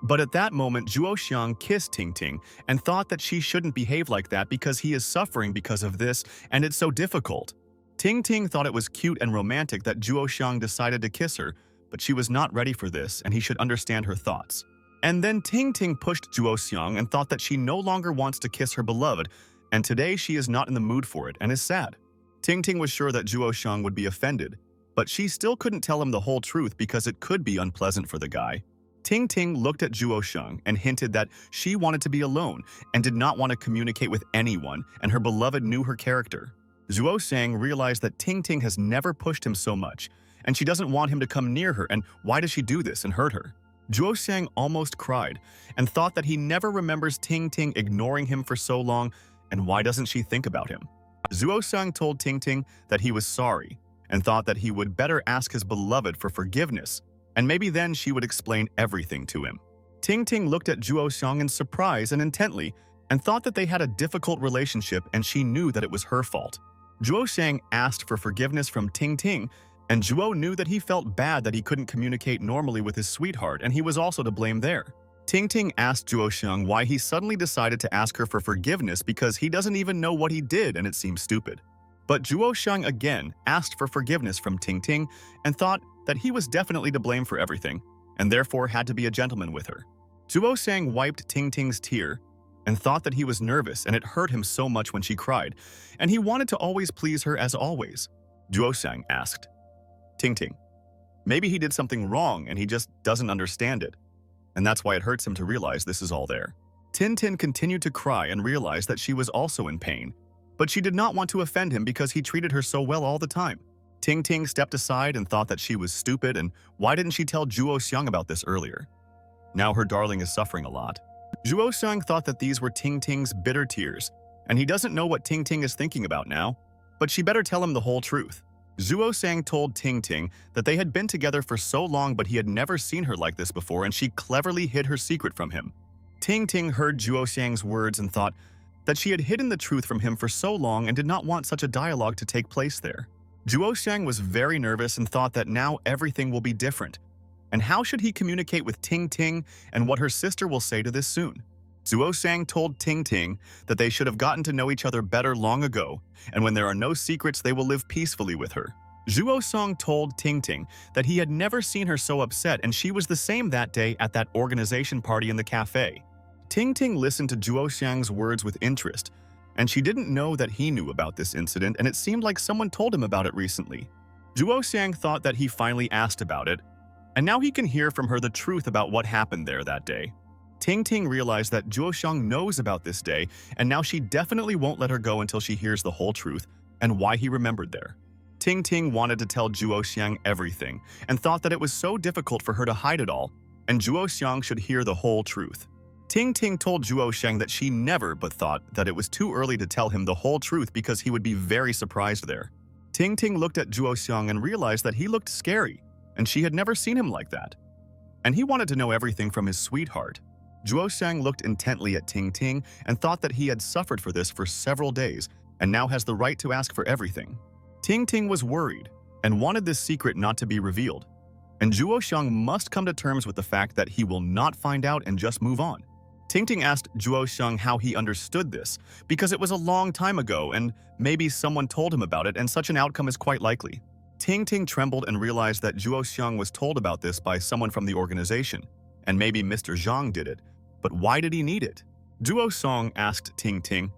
But at that moment, Zhuo Xiang kissed Ting Ting and thought that she shouldn't behave like that because he is suffering because of this and it's so difficult. Ting Ting thought it was cute and romantic that Zhuo Xiang decided to kiss her, but she was not ready for this and he should understand her thoughts. And then Ting Ting pushed Zhuo Xiang and thought that she no longer wants to kiss her beloved, and today she is not in the mood for it and is sad. Ting Ting was sure that Zhuo Xiang would be offended, but she still couldn't tell him the whole truth because it could be unpleasant for the guy. Ting Ting looked at Zhuo Xiang and hinted that she wanted to be alone and did not want to communicate with anyone, and her beloved knew her character. Zhuo Xiang realized that Ting Ting has never pushed him so much, and she doesn't want him to come near her, and why does she do this and hurt her? Zhuo Xiang almost cried and thought that he never remembers Ting Ting ignoring him for so long, and why doesn't she think about him? Zhuo Xiang told Ting Ting that he was sorry and thought that he would better ask his beloved for forgiveness, and maybe then she would explain everything to him. Ting Ting looked at Zhuo Xiang in surprise and intently and thought that they had a difficult relationship and she knew that it was her fault. Zhuo Xiang asked for forgiveness from Ting Ting, and Zhuo knew that he felt bad that he couldn't communicate normally with his sweetheart, and he was also to blame there. Ting Ting asked Zhuo Xiang why he suddenly decided to ask her for forgiveness because he doesn't even know what he did and it seems stupid. But Zhuo Xiang again asked for forgiveness from Ting Ting and thought that he was definitely to blame for everything, and therefore had to be a gentleman with her. Zhuo Xiang wiped Ting Ting's tear and thought that he was nervous and it hurt him so much when she cried, and he wanted to always please her as always. Zhuo Xiang asked, Ting Ting, maybe he did something wrong and he just doesn't understand it, and that's why it hurts him to realize this is all there. Tin Tin continued to cry and realized that she was also in pain, but she did not want to offend him because he treated her so well all the time. Ting Ting stepped aside and thought that she was stupid, and why didn't she tell Zhuo Xiang about this earlier? Now her darling is suffering a lot. Zhuo Xiang thought that these were Ting Ting's bitter tears, and he doesn't know what Ting Ting is thinking about now, but she better tell him the whole truth. Zhuo Sang told Ting Ting that they had been together for so long but he had never seen her like this before and she cleverly hid her secret from him. Ting Ting heard Zhuo Xiang's words and thought that she had hidden the truth from him for so long and did not want such a dialogue to take place there. Zhuo Xiang was very nervous and thought that now everything will be different. And how should he communicate with Ting Ting and what her sister will say to this soon? Zhuo Xiang told Ting Ting that they should have gotten to know each other better long ago, and when there are no secrets, they will live peacefully with her. Zhuo Song told Ting Ting that he had never seen her so upset and she was the same that day at that organization party in the cafe. Ting Ting listened to Zhuo Xiang's words with interest, and she didn't know that he knew about this incident and it seemed like someone told him about it recently. Zhuo Xiang thought that he finally asked about it, and now he can hear from her the truth about what happened there that day. Ting Ting realized that Zhuo Xiang knows about this day, and now she definitely won't let her go until she hears the whole truth and why he remembered there. Ting Ting wanted to tell Zhuo Xiang everything and thought that it was so difficult for her to hide it all, and Zhuo Xiang should hear the whole truth. Ting Ting told Zhuo Xiang that she never but thought that it was too early to tell him the whole truth because he would be very surprised there. Ting Ting looked at Zhuo Xiang and realized that he looked scary, and she had never seen him like that. And he wanted to know everything from his sweetheart. Zhuo Xiang looked intently at Ting Ting and thought that he had suffered for this for several days and now has the right to ask for everything. Ting Ting was worried and wanted this secret not to be revealed. And Zhuo Xiang must come to terms with the fact that he will not find out and just move on. Ting Ting asked Zhuo Xiang how he understood this because it was a long time ago and maybe someone told him about it and such an outcome is quite likely. Ting Ting trembled and realized that Zhuo Xiang was told about this by someone from the organization, and maybe Mr. Zhang did it. But why did he need it? Zhuo Song asked Ting Ting,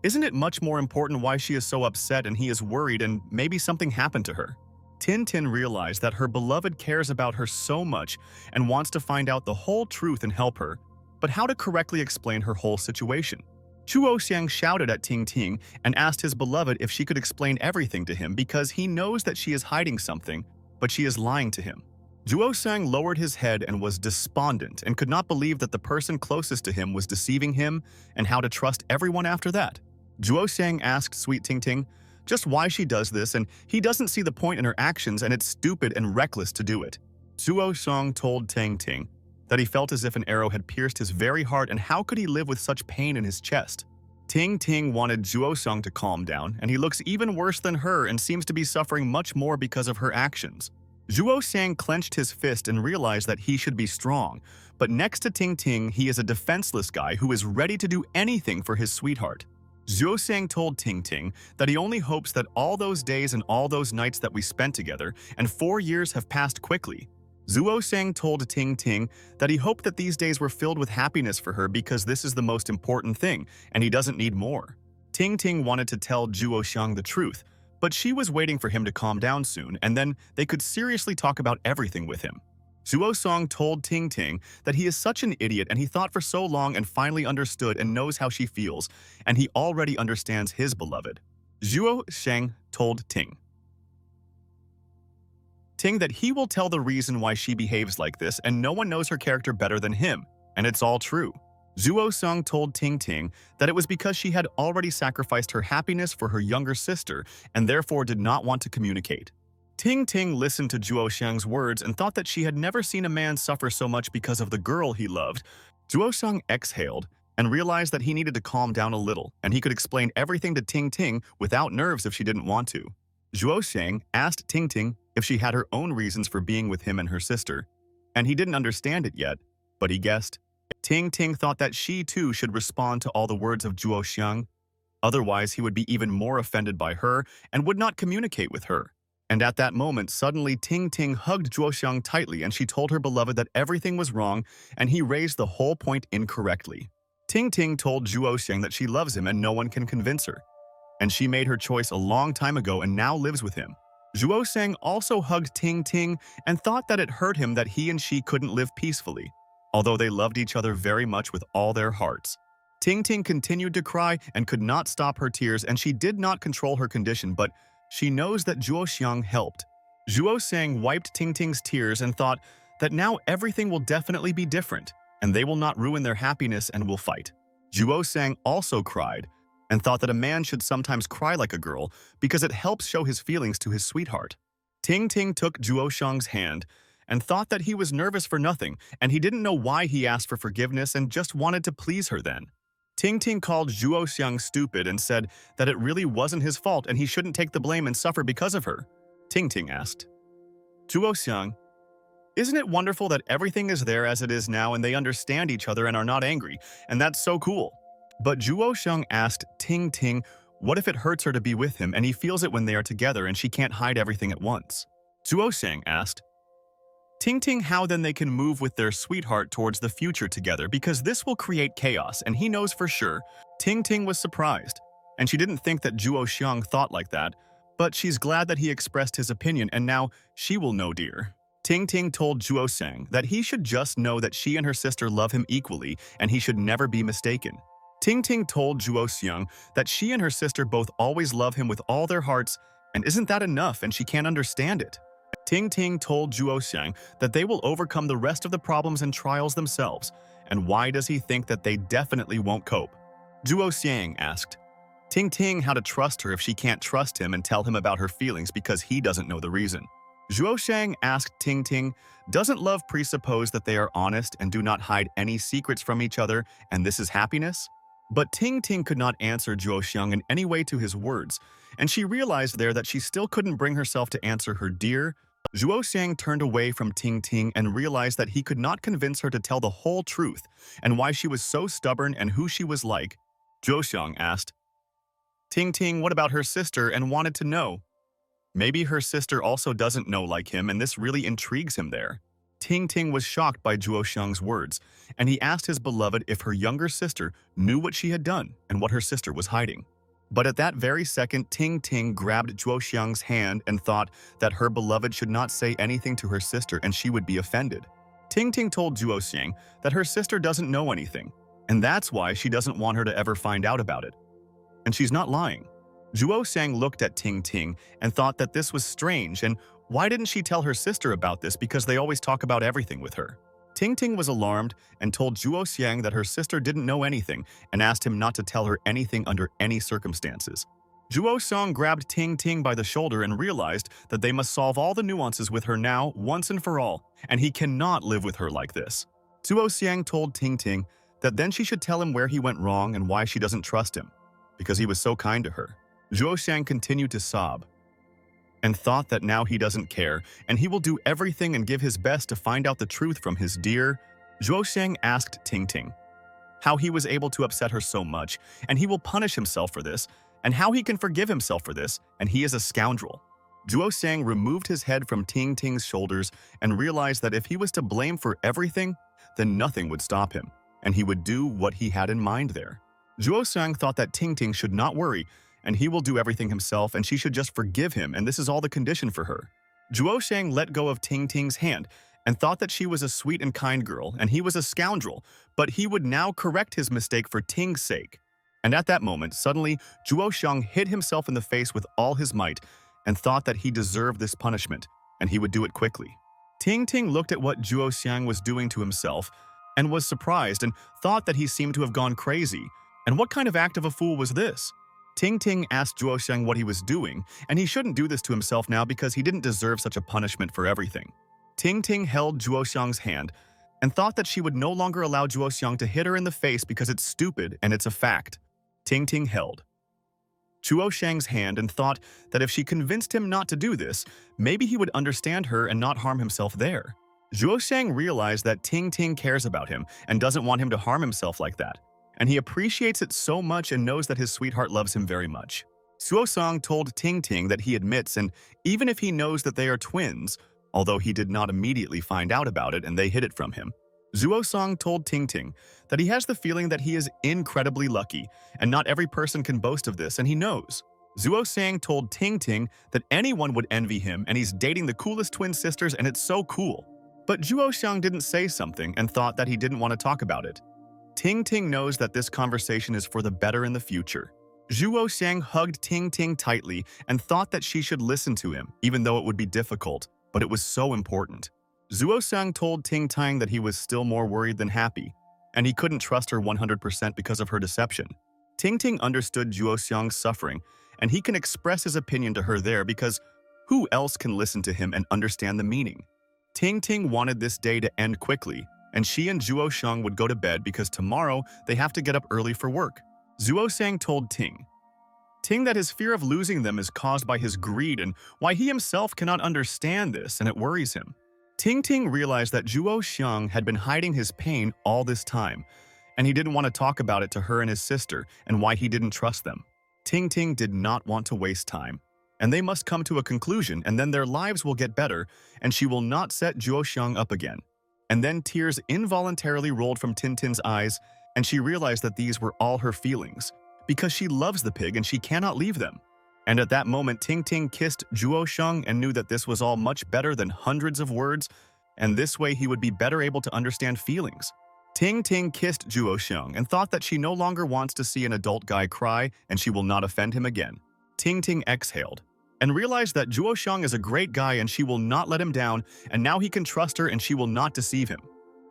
"Isn't it much more important why she is so upset and he is worried and maybe something happened to her?" Tin Tin realized that her beloved cares about her so much and wants to find out the whole truth and help her, but how to correctly explain her whole situation. Zhuo Xiang shouted at Ting Ting and asked his beloved if she could explain everything to him because he knows that she is hiding something, but she is lying to him. Zhuo Xiang lowered his head and was despondent and could not believe that the person closest to him was deceiving him and how to trust everyone after that. Zhuo Xiang asked Sweet Ting Ting just why she does this and he doesn't see the point in her actions and it's stupid and reckless to do it. Zhuo Xiang told Ting Ting that he felt as if an arrow had pierced his very heart and how could he live with such pain in his chest. Ting Ting wanted Zhuo Xiang to calm down and he looks even worse than her and seems to be suffering much more because of her actions. Zhuo Xiang clenched his fist and realized that he should be strong, but next to Ting Ting, he is a defenseless guy who is ready to do anything for his sweetheart. Zhuo Xiang told Ting Ting that he only hopes that all those days and all those nights that we spent together and 4 years have passed quickly. Zhuo Xiang told Ting Ting that he hoped that these days were filled with happiness for her because this is the most important thing and he doesn't need more. Ting Ting wanted to tell Zhuo Xiang the truth, but she was waiting for him to calm down soon, and then they could seriously talk about everything with him. Zhuo Song told Ting Ting that he is such an idiot and he thought for so long and finally understood and knows how she feels, and he already understands his beloved. Zhuo Xiang told Ting that he will tell the reason why she behaves like this and no one knows her character better than him, and it's all true. Zhuo Song told Ting Ting that it was because she had already sacrificed her happiness for her younger sister and therefore did not want to communicate. Ting Ting listened to Zhuo Xiang's words and thought that she had never seen a man suffer so much because of the girl he loved. Zhuo Xiang exhaled and realized that he needed to calm down a little and he could explain everything to Ting Ting without nerves if she didn't want to. Zhuo Xiang asked Ting Ting if she had her own reasons for being with him and her sister, and he didn't understand it yet, but he guessed. Ting Ting thought that she too should respond to all the words of Zhuo Xiang. Otherwise, he would be even more offended by her and would not communicate with her. And at that moment, suddenly Ting Ting hugged Zhuo Xiang tightly and she told her beloved that everything was wrong and he raised the whole point incorrectly. Ting Ting told Zhuo Xiang that she loves him and no one can convince her. And she made her choice a long time ago and now lives with him. Zhuo Xiang also hugged Ting Ting and thought that it hurt him that he and she couldn't live peacefully, although they loved each other very much with all their hearts. Ting Ting continued to cry and could not stop her tears and she did not control her condition, but she knows that Zhuo Xiang helped. Zhuo Xiang wiped Ting Ting's tears and thought that now everything will definitely be different and they will not ruin their happiness and will fight. Zhuo Xiang also cried and thought that a man should sometimes cry like a girl because it helps show his feelings to his sweetheart. Ting Ting took Zhuo Xiang's hand and thought that he was nervous for nothing, and he didn't know why he asked for forgiveness and just wanted to please her then. Ting Ting called Zhuo Xiang stupid and said that it really wasn't his fault and he shouldn't take the blame and suffer because of her. Ting Ting asked, Zhuo Xiang, isn't it wonderful that everything is there as it is now and they understand each other and are not angry, and that's so cool? But Zhuo Xiang asked Ting Ting, what if it hurts her to be with him and he feels it when they are together and she can't hide everything at once? Zhuo Xiang asked, Ting Ting, how then they can move with their sweetheart towards the future together, because this will create chaos and he knows for sure. Ting Ting was surprised, and she didn't think that Zhuo Xiang thought like that, but she's glad that he expressed his opinion and now she will know, dear. Ting Ting told Zhuo Xiang that he should just know that she and her sister love him equally and he should never be mistaken. Ting Ting told Zhuo Xiang that she and her sister both always love him with all their hearts, and isn't that enough and she can't understand it. Ting Ting told Zhuo Xiang that they will overcome the rest of the problems and trials themselves, and why does he think that they definitely won't cope? Zhuo Xiang asked Ting Ting how to trust her if she can't trust him and tell him about her feelings because he doesn't know the reason. Zhuo Xiang asked Ting Ting, doesn't love presuppose that they are honest and do not hide any secrets from each other, and this is happiness? But Ting Ting could not answer Zhuo Xiang in any way to his words, and she realized there that she still couldn't bring herself to answer her dear. Zhuo Xiang turned away from Ting Ting and realized that he could not convince her to tell the whole truth and why she was so stubborn and who she was like. Zhuo Xiang asked Ting Ting what about her sister and wanted to know. Maybe her sister also doesn't know like him and this really intrigues him there. Ting Ting was shocked by Zhuo Xiang's words, and he asked his beloved if her younger sister knew what she had done and what her sister was hiding. But at that very second, Ting Ting grabbed Zhuo Xiang's hand and thought that her beloved should not say anything to her sister and she would be offended. Ting Ting told Zhuo Xiang that her sister doesn't know anything, and that's why she doesn't want her to ever find out about it. And she's not lying. Zhuo Xiang looked at Ting Ting and thought that this was strange, and why didn't she tell her sister about this because they always talk about everything with her? Ting Ting was alarmed and told Zhuo Xiang that her sister didn't know anything and asked him not to tell her anything under any circumstances. Zhuo Xiang grabbed Ting Ting by the shoulder and realized that they must solve all the nuances with her now, once and for all, and he cannot live with her like this. Zhuo Xiang told Ting Ting that then she should tell him where he went wrong and why she doesn't trust him, because he was so kind to her. Zhuo Xiang continued to sob and thought that now he doesn't care, and he will do everything and give his best to find out the truth from his dear. Zhuo Xiang asked Ting Ting how he was able to upset her so much, and he will punish himself for this, and how he can forgive himself for this, and he is a scoundrel. Zhuo Xiang removed his head from Ting Ting's shoulders and realized that if he was to blame for everything, then nothing would stop him, and he would do what he had in mind there. Zhuo Xiang thought that Ting Ting should not worry, and he will do everything himself, and she should just forgive him, and this is all the condition for her. Zhuo Xiang let go of Ting Ting's hand and thought that she was a sweet and kind girl, and he was a scoundrel, but he would now correct his mistake for Ting's sake. And at that moment, suddenly, Zhuo Xiang hit himself in the face with all his might and thought that he deserved this punishment, and he would do it quickly. Ting Ting looked at what Zhuo Xiang was doing to himself and was surprised and thought that he seemed to have gone crazy. And what kind of act of a fool was this? Ting Ting asked Zhuo Xiang what he was doing, and he shouldn't do this to himself now because he didn't deserve such a punishment for everything. Ting Ting held Zhuo Xiang's hand and thought that she would no longer allow Zhuo Xiang to hit her in the face because it's stupid and it's a fact. Ting Ting held Zhuo Xiang's hand and thought that if she convinced him not to do this, maybe he would understand her and not harm himself there. Zhuo Xiang realized that Ting Ting cares about him and doesn't want him to harm himself like that, and he appreciates it so much and knows that his sweetheart loves him very much. Zhuo Xiang told Ting Ting that he admits, and even if he knows that they are twins, although he did not immediately find out about it and they hid it from him, Zhuo Xiang told Ting Ting that he has the feeling that he is incredibly lucky, and not every person can boast of this, and he knows. Zhuo Xiang told Ting Ting that anyone would envy him, and he's dating the coolest twin sisters, and it's so cool. But Zhuo Xiang didn't say something and thought that he didn't want to talk about it. Ting Ting knows that this conversation is for the better in the future. Zhuo Xiang hugged Ting Ting tightly and thought that she should listen to him, even though it would be difficult, but it was so important. Zhuo Xiang told Ting Ting that he was still more worried than happy, and he couldn't trust her 100% because of her deception. Ting Ting understood Zhuo Xiang's suffering, and he can express his opinion to her there because who else can listen to him and understand the meaning? Ting Ting wanted this day to end quickly, and she and Zhuo Xiang would go to bed because tomorrow they have to get up early for work. Zhuo Xiang told Ting that his fear of losing them is caused by his greed and why he himself cannot understand this, and it worries him. Ting realized that Zhuo Xiang had been hiding his pain all this time, and he didn't want to talk about it to her and his sister and why he didn't trust them. Ting did not want to waste time, and they must come to a conclusion, and then their lives will get better, and she will not set Zhuo Xiang up again. And then tears involuntarily rolled from Tintin's eyes, and she realized that these were all her feelings, because she loves the pig and she cannot leave them. And at that moment, Ting kissed Zhuo Xiang and knew that this was all much better than hundreds of words, and this way he would be better able to understand feelings. Ting kissed Zhuo Xiang and thought that she no longer wants to see an adult guy cry and she will not offend him again. Ting exhaled and realized that Zhuo Xiang is a great guy and she will not let him down, and now he can trust her and she will not deceive him.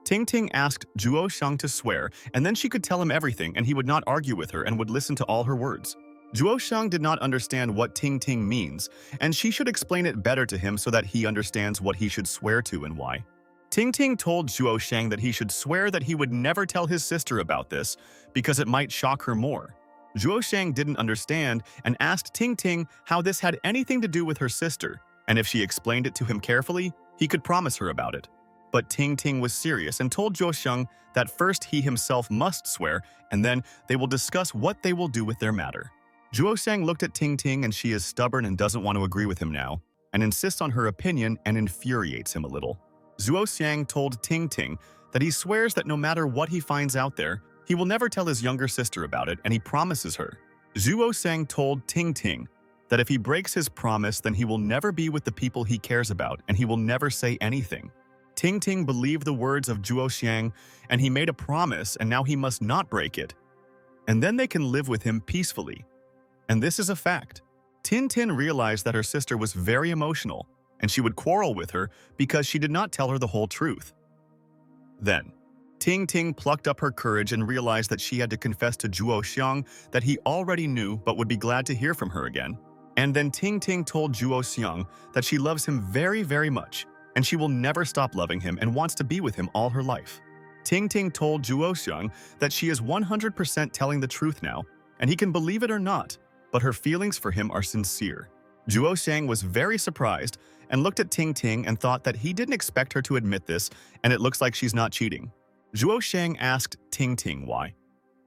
Ting asked Zhuo Xiang to swear, and then she could tell him everything and he would not argue with her and would listen to all her words. Zhuo Xiang did not understand what Ting means, and she should explain it better to him so that he understands what he should swear to and why. Ting told Zhuo Xiang that he should swear that he would never tell his sister about this because it might shock her more. Zhuo Xiang didn't understand and asked Ting how this had anything to do with her sister, and if she explained it to him carefully, he could promise her about it. But Ting was serious and told Zhuo Xiang that first he himself must swear, and then they will discuss what they will do with their matter. Zhuo Xiang looked at Ting and she is stubborn and doesn't want to agree with him now, and insists on her opinion and infuriates him a little. Zhuo Xiang told Ting that he swears that no matter what he finds out there, he will never tell his younger sister about it, and he promises her. Zhuo Xiang told Ting that if he breaks his promise, then he will never be with the people he cares about, and he will never say anything. Ting believed the words of Zhuo Xiang, and he made a promise, and now he must not break it. And then they can live with him peacefully. And this is a fact. Tin realized that her sister was very emotional, and she would quarrel with her because she did not tell her the whole truth. Then, Ting plucked up her courage and realized that she had to confess to Zhuo Xiang that he already knew but would be glad to hear from her again. And then Ting told Zhuo Xiang that she loves him very, very much, and she will never stop loving him and wants to be with him all her life. Ting told Zhuo Xiang that she is 100% telling the truth now, and he can believe it or not, but her feelings for him are sincere. Zhuo Xiang was very surprised and looked at Ting and thought that he didn't expect her to admit this, and it looks like she's not cheating. Zhuo Xiang asked Ting why.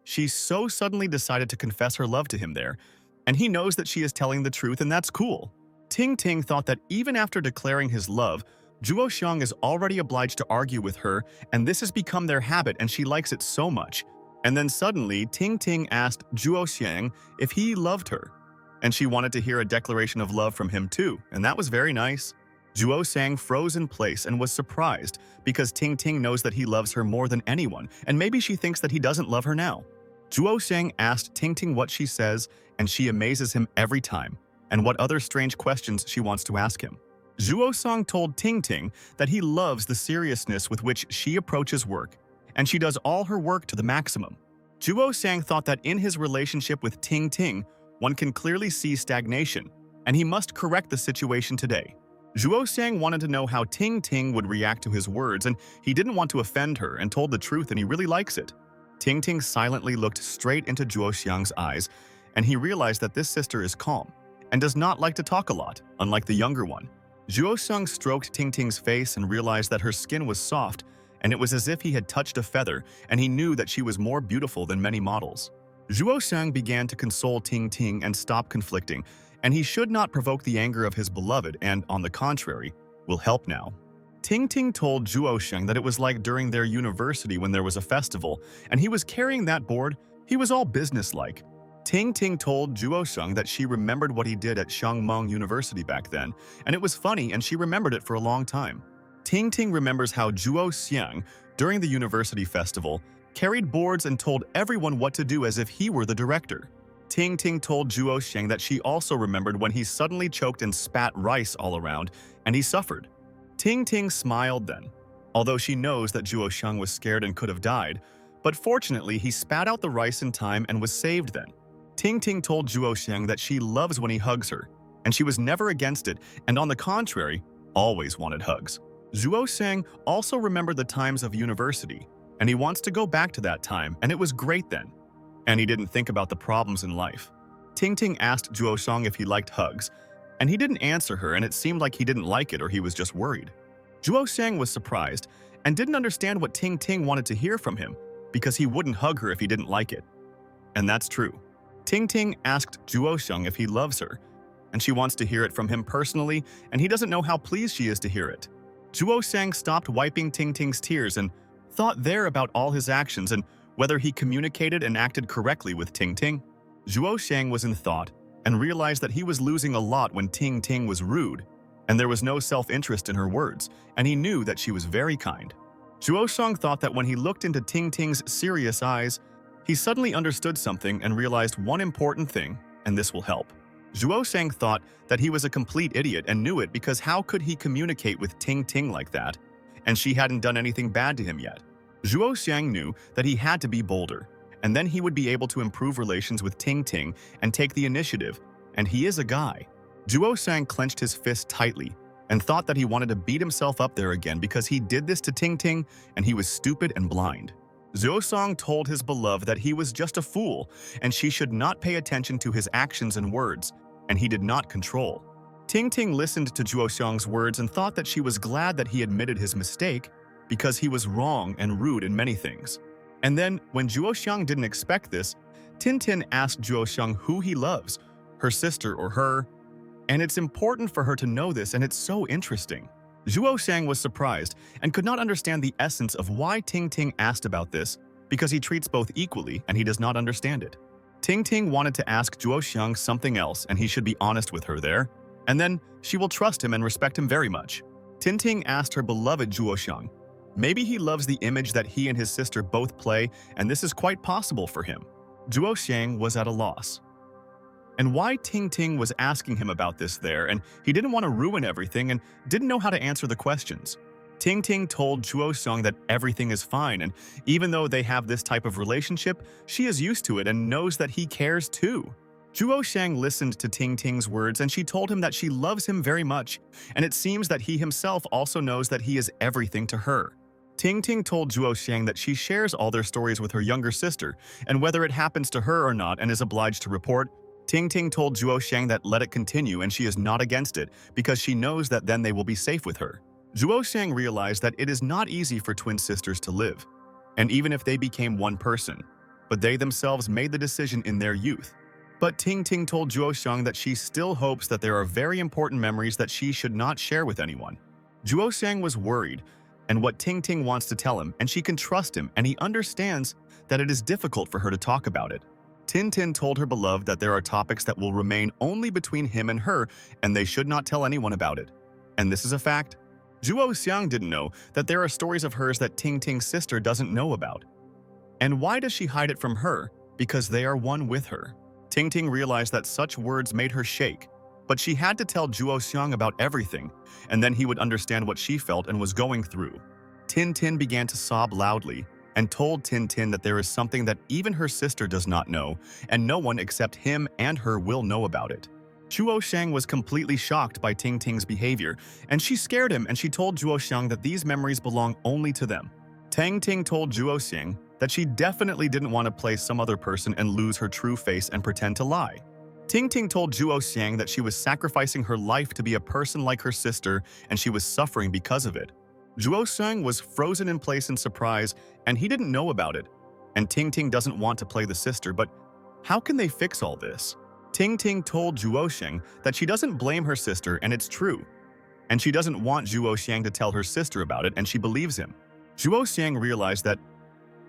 She so suddenly decided to confess her love to him there, and he knows that she is telling the truth, and that's cool. Ting thought that even after declaring his love, Zhuo Xiang is already obliged to argue with her, and this has become their habit and she likes it so much. And then suddenly, Ting asked Zhuo Xiang if he loved her, and she wanted to hear a declaration of love from him too, and that was very nice. Zhuo Xiang froze in place and was surprised because Ting knows that he loves her more than anyone, and maybe she thinks that he doesn't love her now. Zhuo Xiang asked Ting what she says, and she amazes him every time, and what other strange questions she wants to ask him. Zhuo Xiang told Ting that he loves the seriousness with which she approaches work, and she does all her work to the maximum. Zhuo Xiang thought that in his relationship with Ting, one can clearly see stagnation, and he must correct the situation today. Zhuo Xiang wanted to know how Ting would react to his words, and he didn't want to offend her and told the truth, and he really likes it. Ting silently looked straight into Zhuo Xiang's eyes, and he realized that this sister is calm and does not like to talk a lot, unlike the younger one. Zhuo Xiang stroked Ting's face and realized that her skin was soft, and it was as if he had touched a feather, and he knew that she was more beautiful than many models. Zhuo Xiang began to console Ting and stop conflicting, and he should not provoke the anger of his beloved and, on the contrary, will help now. Ting told Zhuo Xiang that it was like during their university when there was a festival, and he was carrying that board. He was all businesslike. Ting told Zhuo Xiang that she remembered what he did at Shangmeng University back then, and it was funny and she remembered it for a long time. Ting remembers how Zhuo Xiang, during the university festival, carried boards and told everyone what to do as if he were the director. Ting told Zhuo Xiang that she also remembered when he suddenly choked and spat rice all around, and he suffered. Ting smiled then, although she knows that Zhuo Xiang was scared and could have died, But fortunately, he spat out the rice in time and was saved then. Ting Ting told Zhuo Xiang that she loves when he hugs her, and she was never against it, and on the contrary, always wanted hugs. Zhuo Xiang also remembered the times of university, and he wants to go back to that time, and it was great then. And he didn't think about the problems in life. Ting Ting asked Zhuo Xiang if he liked hugs, and he didn't answer her, and it seemed like he didn't like it or he was just worried. Zhuo Xiang was surprised and didn't understand what Ting Ting wanted to hear from him because he wouldn't hug her if he didn't like it. And that's true. Ting Ting asked Zhuo Xiang if he loves her, and she wants to hear it from him personally, and he doesn't know how pleased she is to hear it. Zhuo Xiang stopped wiping Ting Ting's tears and thought there about all his actions and whether he communicated and acted correctly with Ting Ting. Zhuo Xiang was in thought and realized that he was losing a lot when Ting Ting was rude, and there was no self-interest in her words, and he knew that she was very kind. Zhuo Xiang thought that when he looked into Ting Ting's serious eyes, he suddenly understood something and realized one important thing, and this will help. Zhuo Xiang thought that he was a complete idiot and knew it because how could he communicate with Ting Ting like that? And she hadn't done anything bad to him yet. Zhuo Xiang knew that he had to be bolder, and then he would be able to improve relations with Ting Ting and take the initiative, and he is a guy. Zhuo Xiang clenched his fist tightly and thought that he wanted to beat himself up there again because he did this to Ting Ting and he was stupid and blind. Zhuo Xiang told his beloved that he was just a fool and she should not pay attention to his actions and words, and he did not control. Ting Ting listened to Zhuo Xiang's words and thought that she was glad that he admitted his mistake because he was wrong and rude in many things. And then, when Zhuo Xiang didn't expect this, Tin Tin asked Zhuo Xiang who he loves, her sister or her, and it's important for her to know this and it's so interesting. Zhuo Xiang was surprised and could not understand the essence of why Ting Ting asked about this because he treats both equally and he does not understand it. Ting Ting wanted to ask Zhuo Xiang something else and he should be honest with her there, and then she will trust him and respect him very much. Ting Ting asked her beloved Zhuo Xiang. Maybe he loves the image that he and his sister both play, and this is quite possible for him. Zhuo Xiang was at a loss. And why Ting Ting was asking him about this there, and he didn't want to ruin everything and didn't know how to answer the questions. Ting Ting told Zhuo Xiang that everything is fine, and even though they have this type of relationship, she is used to it and knows that he cares too. Zhuo Xiang listened to Ting Ting's words and she told him that she loves him very much, and it seems that he himself also knows that he is everything to her. Ting Ting told Zhuo Xiang that she shares all their stories with her younger sister, and whether it happens to her or not and is obliged to report, Ting Ting told Zhuo Xiang that let it continue and she is not against it because she knows that then they will be safe with her. Zhuo Xiang realized that it is not easy for twin sisters to live, and even if they became one person, but they themselves made the decision in their youth. But Ting Ting told Zhuo Xiang that she still hopes that there are very important memories that she should not share with anyone. Zhuo Xiang was worried and what Ting Ting wants to tell him, and she can trust him, and he understands that it is difficult for her to talk about it. Tin Tin told her beloved that there are topics that will remain only between him and her, and they should not tell anyone about it. And this is a fact. Zhuo Xiang didn't know that there are stories of hers that Ting Ting's sister doesn't know about. And why does she hide it from her? Because they are one with her. Ting Ting realized that such words made her shake, but she had to tell Zhuo Xiang about everything, and then he would understand what she felt and was going through. Tin Tin began to sob loudly and told Tin Tin that there is something that even her sister does not know, and no one except him and her will know about it. Zhuo Xiang was completely shocked by Ting Ting's behavior, and she scared him and she told Zhuo Xiang that these memories belong only to them. Ting Ting told Zhuo Xiang that she definitely didn't want to play some other person and lose her true face and pretend to lie. Ting Ting told Zhuo Xiang that she was sacrificing her life to be a person like her sister and she was suffering because of it. Zhuo Xiang was frozen in place in surprise and he didn't know about it. And Ting Ting doesn't want to play the sister, but how can they fix all this? Ting Ting told Zhuo Xiang that she doesn't blame her sister and it's true. And she doesn't want Zhuo Xiang to tell her sister about it and she believes him. Zhuo Xiang realized that,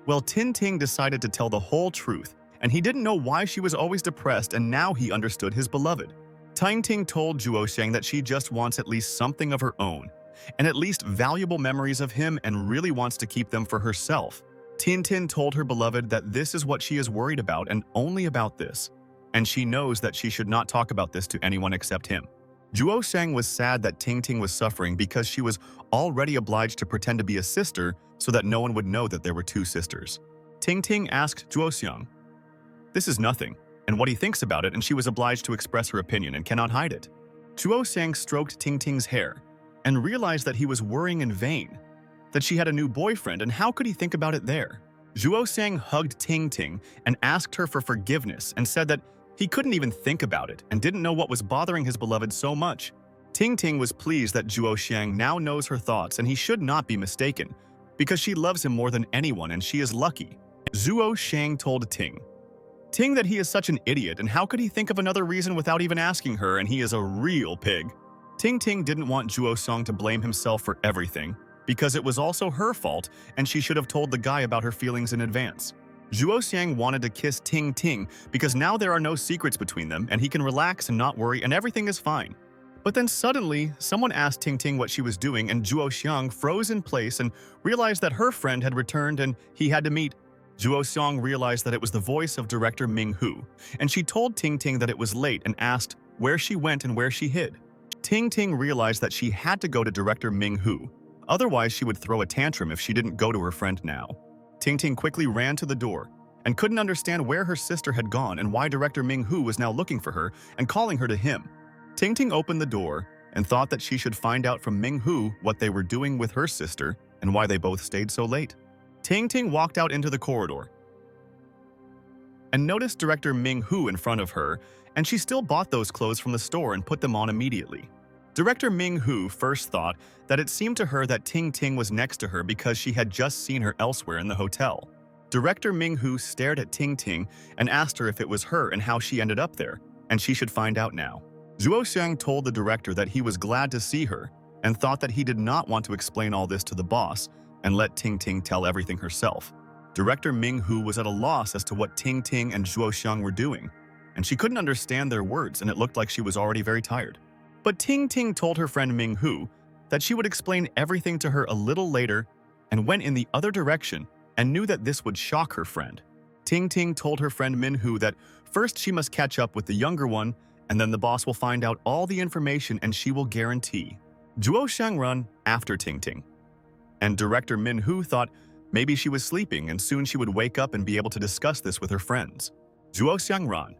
well, Tin Ting decided to tell the whole truth and he didn't know why she was always depressed and now he understood his beloved. Ting Ting told Zhuo Xiang that she just wants at least something of her own and at least valuable memories of him and really wants to keep them for herself. Tin Tin told her beloved that this is what she is worried about and only about this. And she knows that she should not talk about this to anyone except him. Zhuo Xiang was sad that Ting Ting was suffering because she was already obliged to pretend to be a sister so that no one would know that there were two sisters. Ting Ting asked Zhuoxiang, "This is nothing," and what he thinks about it, and she was obliged to express her opinion and cannot hide it. Zhuoxiang stroked Ting Ting's hair and realized that he was worrying in vain, that she had a new boyfriend, and how could he think about it there? Zhuoxiang hugged Ting Ting and asked her for forgiveness and said that he couldn't even think about it and didn't know what was bothering his beloved so much. Ting Ting was pleased that Zhuoxiang now knows her thoughts and he should not be mistaken, because she loves him more than anyone and she is lucky. Zhuoxiang told Ting that he is such an idiot and how could he think of another reason without even asking her, and he is a real pig. Ting didn't want Zhuoxiang to blame himself for everything, because it was also her fault and she should have told the guy about her feelings in advance. Zhuoxiang wanted to kiss Ting because now there are no secrets between them and he can relax and not worry and everything is fine. But then suddenly, someone asked Ting what she was doing and Zhuoxiang froze in place and realized that her friend had returned and he had to meet. Zhuoxiang realized that it was the voice of director Ming-hu, and she told Ting that it was late and asked where she went and where she hid. Ting realized that she had to go to director Ming-hu, otherwise she would throw a tantrum if she didn't go to her friend now. Ting quickly ran to the door and couldn't understand where her sister had gone and why director Ming-hu was now looking for her and calling her to him. Ting opened the door and thought that she should find out from Ming-hu what they were doing with her sister and why they both stayed so late. Ting walked out into the corridor and noticed director Ming-hu in front of her, and she still bought those clothes from the store and put them on immediately. Director Ming-hu first thought that it seemed to her that Ting was next to her because she had just seen her elsewhere in the hotel. Director Ming-hu stared at Ting and asked her if it was her and how she ended up there, and she should find out now. Zhuoxiang told the director that he was glad to see her and thought that he did not want to explain all this to the boss and let Ting tell everything herself. Director Ming-hu was at a loss as to what Ting and Zhuoxiang were doing, and she couldn't understand their words and it looked like she was already very tired. But Ting told her friend Ming-hu that she would explain everything to her a little later and went in the other direction and knew that this would shock her friend. Ting told her friend Ming-hu that first she must catch up with the younger one and then the boss will find out all the information and she will guarantee Zhuoxiang run after Ting. And director Ming-hu thought maybe she was sleeping and soon she would wake up and be able to discuss this with her friends. Zhuoxiang ran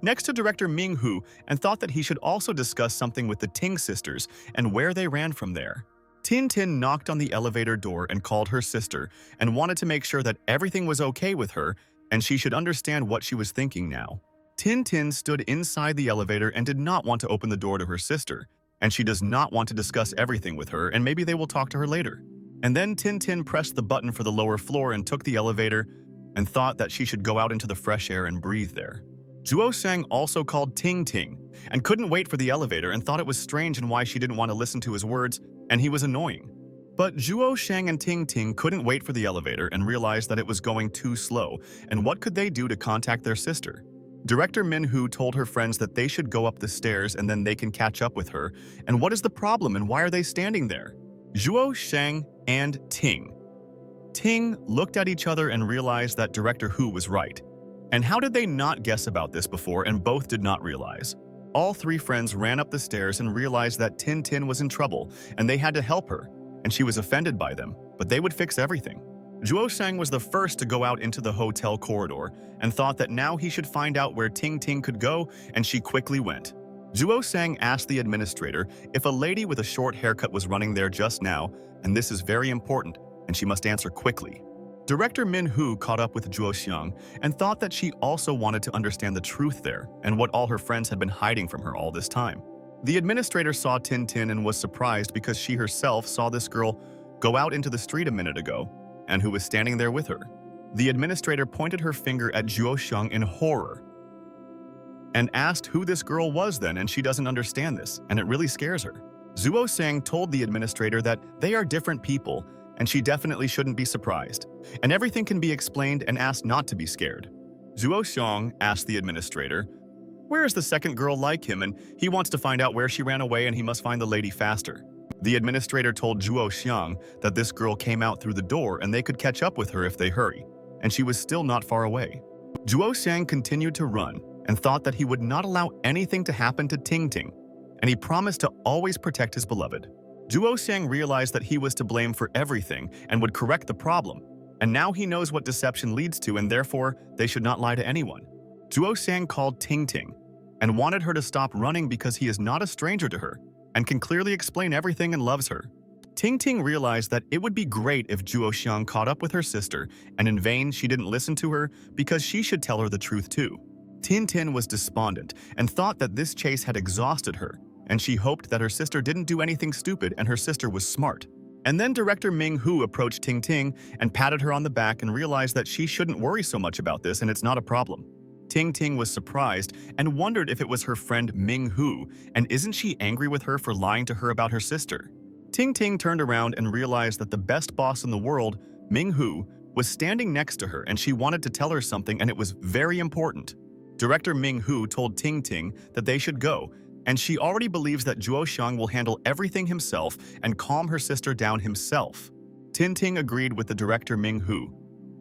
next to director Ming-hu and thought that he should also discuss something with the Ting sisters and where they ran from there. Tin knocked on the elevator door and called her sister and wanted to make sure that everything was okay with her and she should understand what she was thinking now. Tin stood inside the elevator and did not want to open the door to her sister, and she does not want to discuss everything with her and maybe they will talk to her later. And then Tin pressed the button for the lower floor and took the elevator and thought that she should go out into the fresh air and breathe there. Zhuoxiang also called Ting and couldn't wait for the elevator and thought it was strange and why she didn't want to listen to his words, and he was annoying. But Zhuoxiang and Ting couldn't wait for the elevator and realized that it was going too slow, and what could they do to contact their sister? Director Ming-hu told her friends that they should go up the stairs and then they can catch up with her, and what is the problem and why are they standing there? Zhuoxiang and Ting looked at each other and realized that Director Hu was right. And how did they not guess about this before and both did not realize? All three friends ran up the stairs and realized that Tin was in trouble and they had to help her, and she was offended by them, but they would fix everything. Zhuoxiang was the first to go out into the hotel corridor and thought that now he should find out where Ting could go, and she quickly went. Zhuoxiang asked the administrator if a lady with a short haircut was running there just now, and this is very important, and she must answer quickly. Director Ming-hu caught up with Zhuoxiang and thought that she also wanted to understand the truth there and what all her friends had been hiding from her all this time. The administrator saw Tin and was surprised because she herself saw this girl go out into the street a minute ago and who was standing there with her. The administrator pointed her finger at Zhuoxiang in horror and asked who this girl was then, and she doesn't understand this, and it really scares her. Zhuoxiang told the administrator that they are different people and she definitely shouldn't be surprised, and everything can be explained and asked not to be scared. Zhuoxiang asked the administrator, where is the second girl like him, and he wants to find out where she ran away and he must find the lady faster. The administrator told Zhuoxiang that this girl came out through the door and they could catch up with her if they hurry, and she was still not far away. Zhuoxiang continued to run and thought that he would not allow anything to happen to Ting and he promised to always protect his beloved. Zhuoxiang realized that he was to blame for everything and would correct the problem, And now he knows what deception leads to, and therefore they should not lie to anyone. Zhuo Xiang called Ting Ting and wanted her to stop running because he is not a stranger to her and can clearly explain everything and loves her. Ting Ting realized that it would be great if Zhuo Xiang caught up with her sister, and in vain she didn't listen to her because she should tell her the truth too. Tin Tin was despondent and thought that this chase had exhausted her, and she hoped that her sister didn't do anything stupid and her sister was smart. And then director Ming Hu approached Ting Ting and patted her on the back and realized that she shouldn't worry so much about this and it's not a problem. Ting Ting was surprised and wondered if it was her friend Ming Hu, and isn't she angry with her for lying to her about her sister? Ting Ting turned around and realized that the best boss in the world, Ming Hu, was standing next to her and she wanted to tell her something and it was very important. Director Ming Hu told Ting Ting that they should go, and she already believes that Zhuo Xiang will handle everything himself and calm her sister down himself. Ting Ting agreed with the director Ming Hu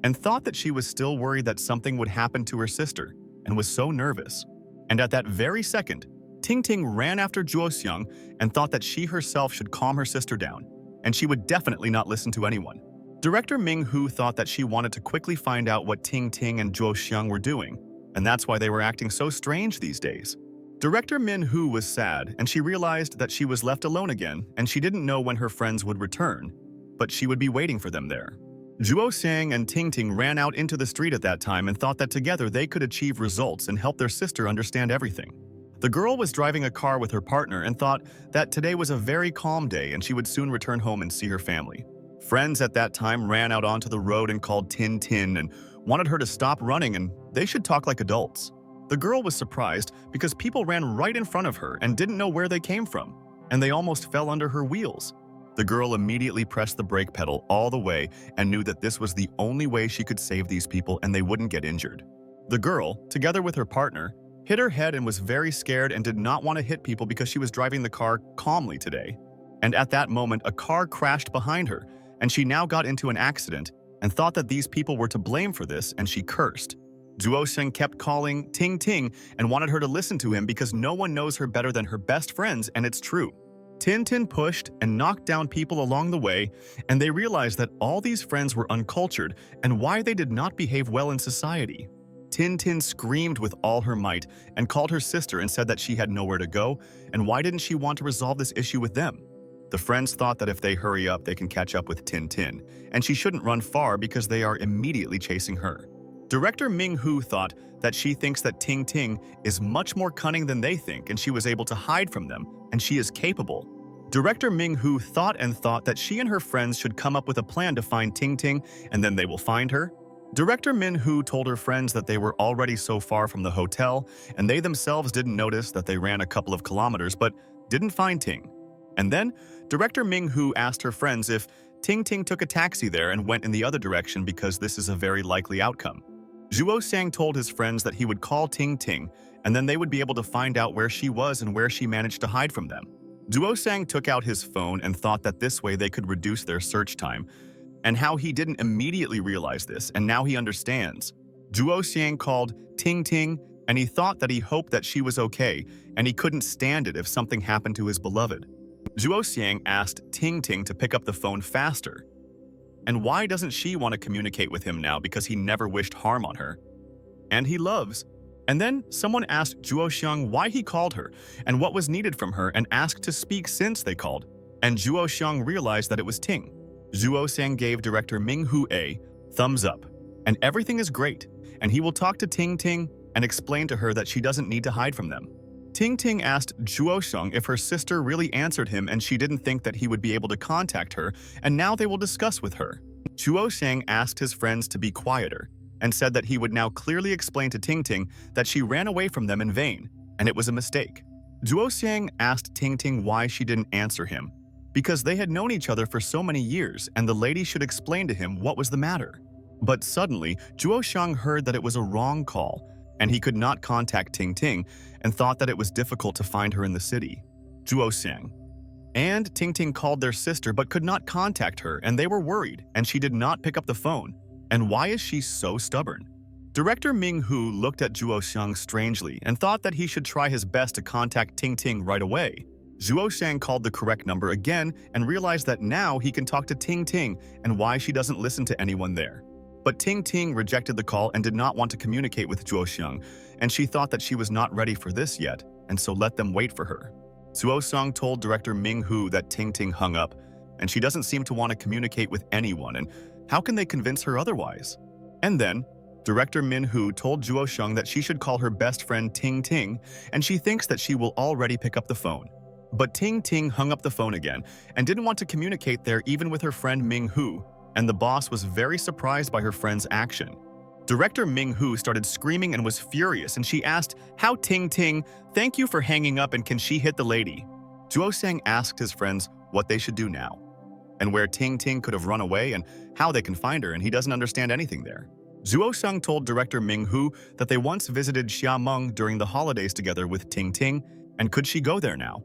and thought that she was still worried that something would happen to her sister and was so nervous. And at that very second, Ting Ting ran after Zhuo Xiang and thought that she herself should calm her sister down, and she would definitely not listen to anyone. Director Ming Hu thought that she wanted to quickly find out what Ting Ting and Zhuo Xiang were doing, and that's why they were acting so strange these days. Director Min Hu was sad, and she realized that she was left alone again, and she didn't know when her friends would return, but she would be waiting for them there. Zhuo Xiang and Ting Ting ran out into the street at that time and thought that together they could achieve results and help their sister understand everything. The girl was driving a car with her partner and thought that today was a very calm day and she would soon return home and see her family. Friends at that time ran out onto the road and called Tin Tin and wanted her to stop running and they should talk like adults. The girl was surprised because people ran right in front of her and didn't know where they came from, and they almost fell under her wheels. The girl immediately pressed the brake pedal all the way and knew that this was the only way she could save these people and they wouldn't get injured. The girl, together with her partner, hit her head and was very scared and did not want to hit people because she was driving the car calmly today. And at that moment, a car crashed behind her, and she now got into an accident and thought that these people were to blame for this, and she cursed. Zhuo Xiang kept calling Ting Ting and wanted her to listen to him because no one knows her better than her best friends, and it's true. Tin Tin pushed and knocked down people along the way, and they realized that all these friends were uncultured and why they did not behave well in society. Tin Tin screamed with all her might and called her sister and said that she had nowhere to go, and why didn't she want to resolve this issue with them? The friends thought that if they hurry up, they can catch up with Tin Tin, and she shouldn't run far because they are immediately chasing her. Director Ming Hu thought that she thinks that Ting Ting is much more cunning than they think and she was able to hide from them, and she is capable. Director Ming Hu thought that she and her friends should come up with a plan to find Ting Ting and then they will find her. Director Min Hu told her friends that they were already so far from the hotel and they themselves didn't notice that they ran a couple of kilometers but didn't find Ting. And then Director Ming Hu asked her friends if Ting Ting took a taxi there and went in the other direction because this is a very likely outcome. Zhuo Xiang told his friends that he would call Ting Ting and then they would be able to find out where she was and where she managed to hide from them. Zhuo Xiang took out his phone and thought that this way they could reduce their search time, and how he didn't immediately realize this, and now he understands. Zhuo Xiang called Ting Ting and he thought that he hoped that she was okay and he couldn't stand it if something happened to his beloved. Zhuo Xiang asked Ting Ting to pick up the phone faster. And why doesn't she want to communicate with him now because he never wished harm on her? And he loves. And then someone asked Zhuo Xiang why he called her and what was needed from her and asked to speak since they called. And Zhuo Xiang realized that it was Ting. Zhuo Xiang gave director Ming Hu a thumbs up. And everything is great. And he will talk to Ting Ting and explain to her that she doesn't need to hide from them. Ting Ting asked Zhuo Xiang if her sister really answered him and she didn't think that he would be able to contact her, and now they will discuss with her. Zhuo Xiang asked his friends to be quieter and said that he would now clearly explain to Ting Ting that she ran away from them in vain, and it was a mistake. Zhuo Xiang asked Ting Ting why she didn't answer him, because they had known each other for so many years and the lady should explain to him what was the matter. But suddenly, Zhuo Xiang heard that it was a wrong call, and he could not contact Ting Ting and thought that it was difficult to find her in the city. Zhuo Xiang and Ting Ting called their sister but could not contact her, and they were worried, and she did not pick up the phone. And why is she so stubborn? Director Ming Hu looked at Zhuo Xiang strangely and thought that he should try his best to contact Ting Ting right away. Zhuo Shang called the correct number again and realized that now he can talk to Ting Ting and why she doesn't listen to anyone there. But Ting Ting rejected the call and did not want to communicate with Zhuo Shang, and she thought that she was not ready for this yet, and so let them wait for her. Zhuo Shang told director Ming Hu that Ting Ting hung up, and she doesn't seem to want to communicate with anyone, and how can they convince her otherwise? And then, director Min Hu told Zhuo Shang that she should call her best friend Ting Ting, and she thinks that she will already pick up the phone. But Ting Ting hung up the phone again and didn't want to communicate there even with her friend Ming Hu, and the boss was very surprised by her friend's action. Director Ming Hu started screaming and was furious, and she asked, "How Ting Ting, thank you for hanging up, and can she hit the lady?" Zhuo Shang asked his friends what they should do now, and where Ting Ting could have run away and how they can find her, and he doesn't understand anything there. Zhuo Shang told director Ming Hu that they once visited Xiameng during the holidays together with Ting Ting, and could she go there now?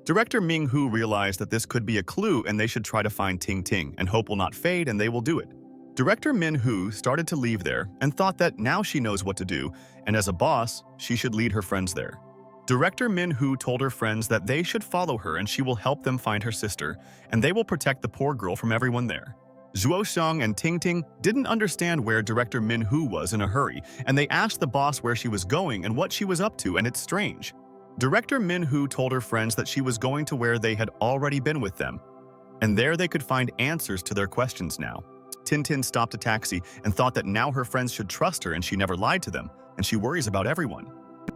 Director Ming Hu realized that this could be a clue and they should try to find Ting Ting, and hope will not fade and they will do it. Director Min Hu started to leave there and thought that now she knows what to do, and as a boss, she should lead her friends there. Director Min Hu told her friends that they should follow her and she will help them find her sister, and they will protect the poor girl from everyone there. Zhuo Shang and Ting Ting didn't understand where Director Min Hu was in a hurry, and they asked the boss where she was going and what she was up to, and it's strange. Director Min Hu told her friends that she was going to where they had already been with them, and there they could find answers to their questions now. Tintin stopped a taxi and thought that now her friends should trust her and she never lied to them, and she worries about everyone.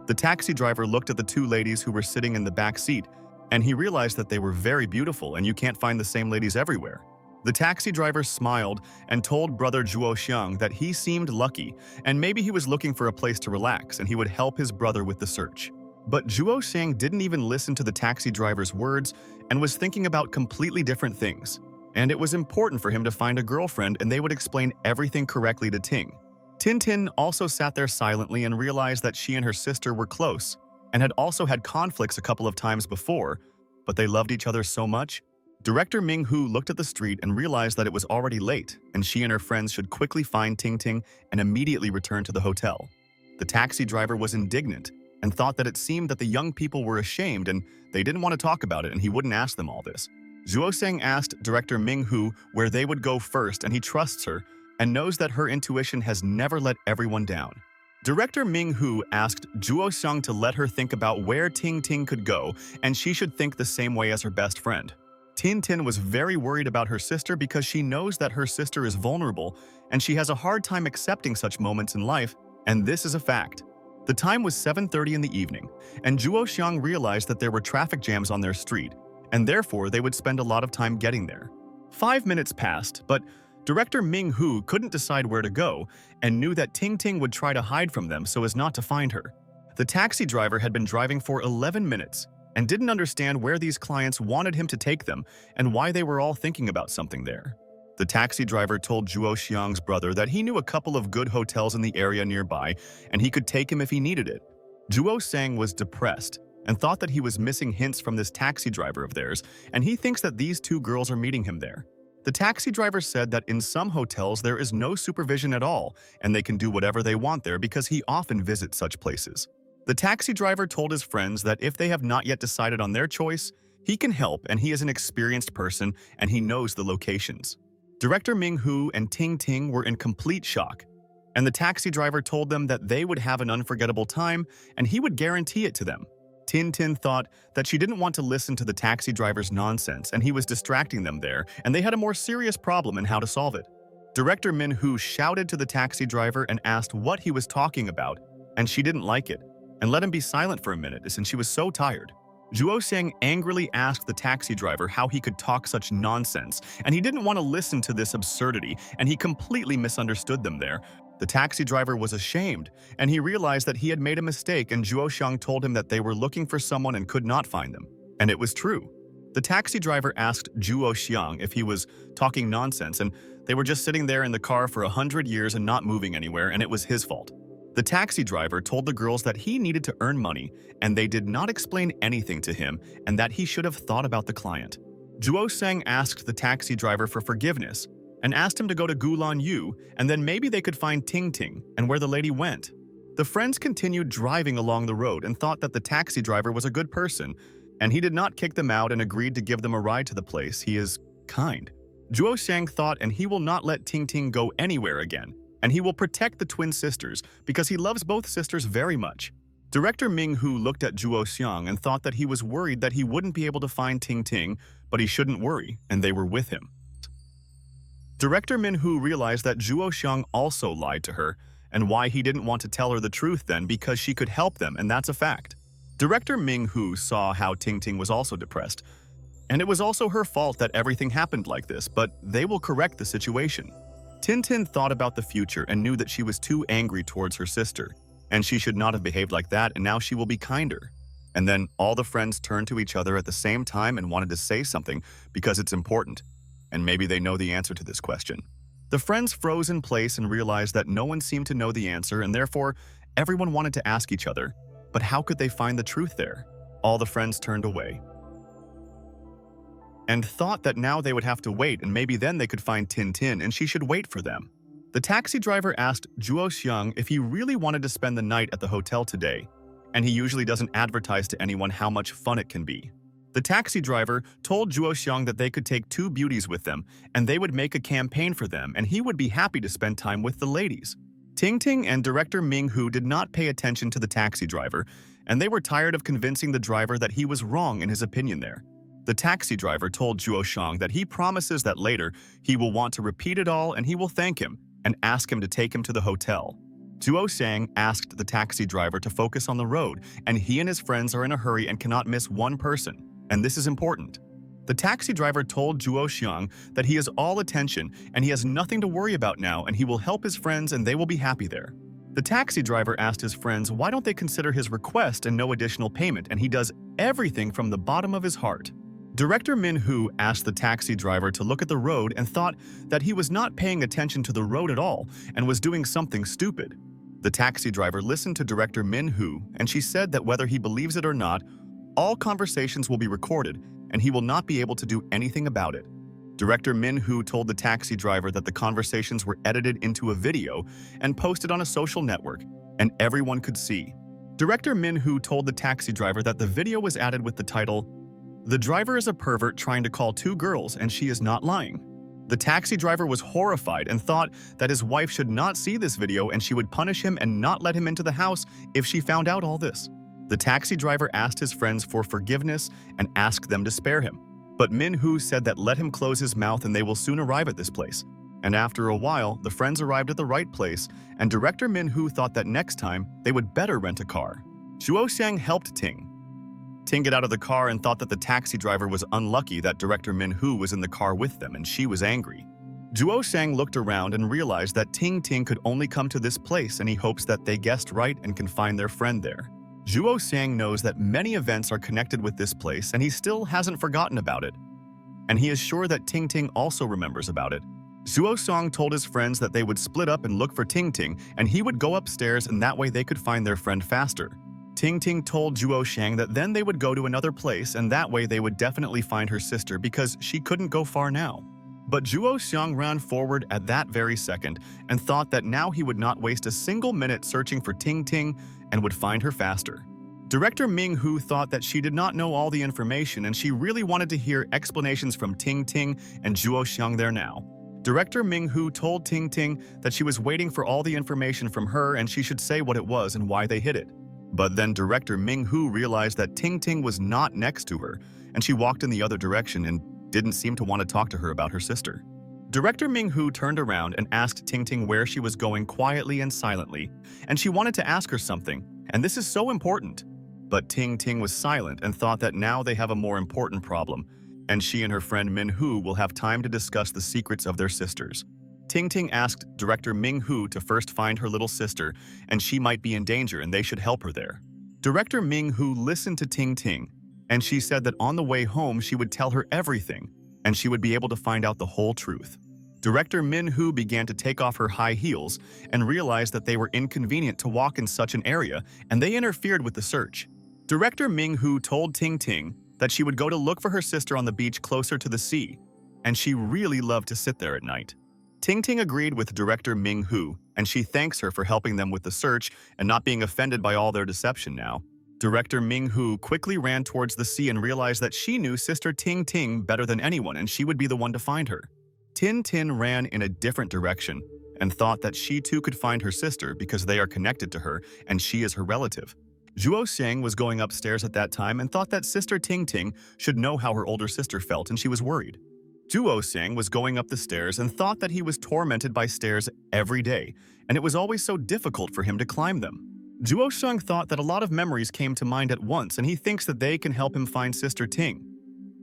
The taxi driver looked at the two ladies who were sitting in the back seat, and he realized that they were very beautiful and you can't find the same ladies everywhere. The taxi driver smiled and told brother Zhuo Xiang that he seemed lucky and maybe he was looking for a place to relax and he would help his brother with the search. But Zhuo Xiang didn't even listen to the taxi driver's words and was thinking about completely different things. And it was important for him to find a girlfriend and they would explain everything correctly to Ting. Tintin also sat there silently and realized that she and her sister were close and had also had conflicts a couple of times before, but they loved each other so much. Director Ming Hu looked at the street and realized that it was already late and she and her friends should quickly find Ting Ting and immediately return to the hotel. The taxi driver was indignant and thought that it seemed that the young people were ashamed and they didn't want to talk about it and he wouldn't ask them all this. Zhuo Shang asked director Ming Hu where they would go first, and he trusts her and knows that her intuition has never let everyone down. Director Ming Hu asked Zhuo Shang to let her think about where Ting Ting could go, and she should think the same way as her best friend. Tin Tin was very worried about her sister because she knows that her sister is vulnerable and she has a hard time accepting such moments in life, and this is a fact. The time was 7:30 in the evening, and Zhuo Xiang realized that there were traffic jams on their street, and therefore they would spend a lot of time getting there. 5 minutes passed, but director Ming Hu couldn't decide where to go and knew that Ting Ting would try to hide from them so as not to find her. The taxi driver had been driving for 11 minutes and didn't understand where these clients wanted him to take them and why they were all thinking about something there. The taxi driver told Zhuo Xiang's brother that he knew a couple of good hotels in the area nearby and he could take him if he needed it. Zhuo Shang was depressed and thought that he was missing hints from this taxi driver of theirs, and he thinks that these two girls are meeting him there. The taxi driver said that in some hotels there is no supervision at all, and they can do whatever they want there because he often visits such places. The taxi driver told his friends that if they have not yet decided on their choice, he can help and he is an experienced person and he knows the locations. Director Ming Hu and Ting Ting were in complete shock, and the taxi driver told them that they would have an unforgettable time and he would guarantee it to them. Tin Tin thought that she didn't want to listen to the taxi driver's nonsense and he was distracting them there, and they had a more serious problem and how to solve it. Director Min Hu shouted to the taxi driver and asked what he was talking about, and she didn't like it and let him be silent for a minute since she was so tired. Zhuo Shang angrily asked the taxi driver how he could talk such nonsense, and he didn't want to listen to this absurdity, and he completely misunderstood them there. The taxi driver was ashamed, and he realized that he had made a mistake, and Zhuo Shang told him that they were looking for someone and could not find them. And it was true. The taxi driver asked Zhuo Xiang if he was talking nonsense, and they were just sitting there in the car for 100 years and not moving anywhere, and it was his fault. The taxi driver told the girls that he needed to earn money, and they did not explain anything to him, and that he should have thought about the client. Zhuo Shang asked the taxi driver for forgiveness, and asked him to go to Gulan Yu, and then maybe they could find Ting Ting and where the lady went. The friends continued driving along the road and thought that the taxi driver was a good person, And he did not kick them out and agreed to give them a ride to the place. He is kind. Zhuo Xiang thought, and he will not let Ting Ting go anywhere again, and he will protect the twin sisters because he loves both sisters very much. Director Ming Hu looked at Zhuo Xiang and thought that he was worried that he wouldn't be able to find Ting Ting, but he shouldn't worry, and they were with him. Director Min Hu realized that Zhuo Xiang also lied to her, and why he didn't want to tell her the truth then, because she could help them, and that's a fact. Director Ming Hu saw how Ting Ting was also depressed, and it was also her fault that everything happened like this, but they will correct the situation. Tin Tin thought about the future and knew that she was too angry towards her sister, and she should not have behaved like that, and now she will be kinder. And then all the friends turned to each other at the same time and wanted to say something because it's important, and maybe they know the answer to this question. The friends froze in place and realized that no one seemed to know the answer, and therefore everyone wanted to ask each other, but how could they find the truth there? All the friends turned away and thought that now they would have to wait, and maybe then they could find Tin Tin and she should wait for them. The taxi driver asked Zhuo Xiang if he really wanted to spend the night at the hotel today, and he usually doesn't advertise to anyone how much fun it can be. The taxi driver told Zhuo Xiang that they could take 2 beauties with them, and they would make a campaign for them, and he would be happy to spend time with the ladies. Ting Ting and Director Ming Hu did not pay attention to the taxi driver, and they were tired of convincing the driver that he was wrong in his opinion there. The taxi driver told Zhuo Xiang that he promises that later he will want to repeat it all and he will thank him and ask him to take him to the hotel. Zhuo Xiang asked the taxi driver to focus on the road, and he and his friends are in a hurry and cannot miss one person, and this is important. The taxi driver told Zhuo Xiang that he is all attention and he has nothing to worry about now, and he will help his friends and they will be happy there. The taxi driver asked his friends why don't they consider his request and no additional payment, and he does everything from the bottom of his heart. Director Min Hu asked the taxi driver to look at the road and thought that he was not paying attention to the road at all and was doing something stupid. The taxi driver listened to Director Min Hu, and she said that whether he believes it or not, all conversations will be recorded and he will not be able to do anything about it. Director Min Hu told the taxi driver that the conversations were edited into a video and posted on a social network, and everyone could see. Director Min Hu told the taxi driver that the video was added with the title, "The driver is a pervert trying to call 2 girls and she is not lying." The taxi driver was horrified and thought that his wife should not see this video and she would punish him and not let him into the house if she found out all this. The taxi driver asked his friends for forgiveness and asked them to spare him. But Min Hu said that let him close his mouth and they will soon arrive at this place. And after a while, the friends arrived at the right place, and Director Min Hu thought that next time they would better rent a car. Zhuo Xiang helped Ting get out of the car and thought that the taxi driver was unlucky that Director Min Hu was in the car with them, and she was angry. Zhuo Xiang looked around and realized that Ting could only come to this place, and he hopes that they guessed right and can find their friend there. Zhuo Xiang knows that many events are connected with this place, and he still hasn't forgotten about it. And he is sure that Ting also remembers about it. Zhuo Xiang told his friends that they would split up and look for Ting and he would go upstairs, and that way they could find their friend faster. Ting told Zhuo Xiang that then they would go to another place, and that way they would definitely find her sister because she couldn't go far now. But Zhuo Xiang ran forward at that very second and thought that now he would not waste a single minute searching for Ting and would find her faster. Director Ming Hu thought that she did not know all the information, and she really wanted to hear explanations from Ting and Zhuo Xiang there now. Director Ming Hu told Ting that she was waiting for all the information from her and she should say what it was and why they hid it. But then Director Ming Hu realized that Ting was not next to her, and she walked in the other direction and didn't seem to want to talk to her about her sister. Director Ming Hu turned around and asked Ting where she was going quietly and silently, and she wanted to ask her something, and this is so important. But Ting was silent and thought that now they have a more important problem, and she and her friend Min Hu will have time to discuss the secrets of their sisters. Ting asked Director Ming Hu to first find her little sister, and she might be in danger and they should help her there. Director Ming Hu listened to Ting, and she said that on the way home she would tell her everything, and she would be able to find out the whole truth. Director Min Hu began to take off her high heels and realized that they were inconvenient to walk in such an area, and they interfered with the search. Director Ming Hu told Ting that she would go to look for her sister on the beach closer to the sea, and she really loved to sit there at night. Ting agreed with Director Ming Hu, and she thanks her for helping them with the search and not being offended by all their deception now. Director Ming Hu quickly ran towards the sea and realized that she knew Sister Ting Ting better than anyone and she would be the one to find her. Tin Tin ran in a different direction and thought that she too could find her sister because they are connected to her and she is her relative. Zhuo Xiang was going upstairs at that time and thought that Sister Ting Ting should know how her older sister felt and she was worried. Zhuo Xiang was going up the stairs and thought that he was tormented by stairs every day, and it was always so difficult for him to climb them. Zhuo Xiang thought that a lot of memories came to mind at once and he thinks that they can help him find Sister Ting.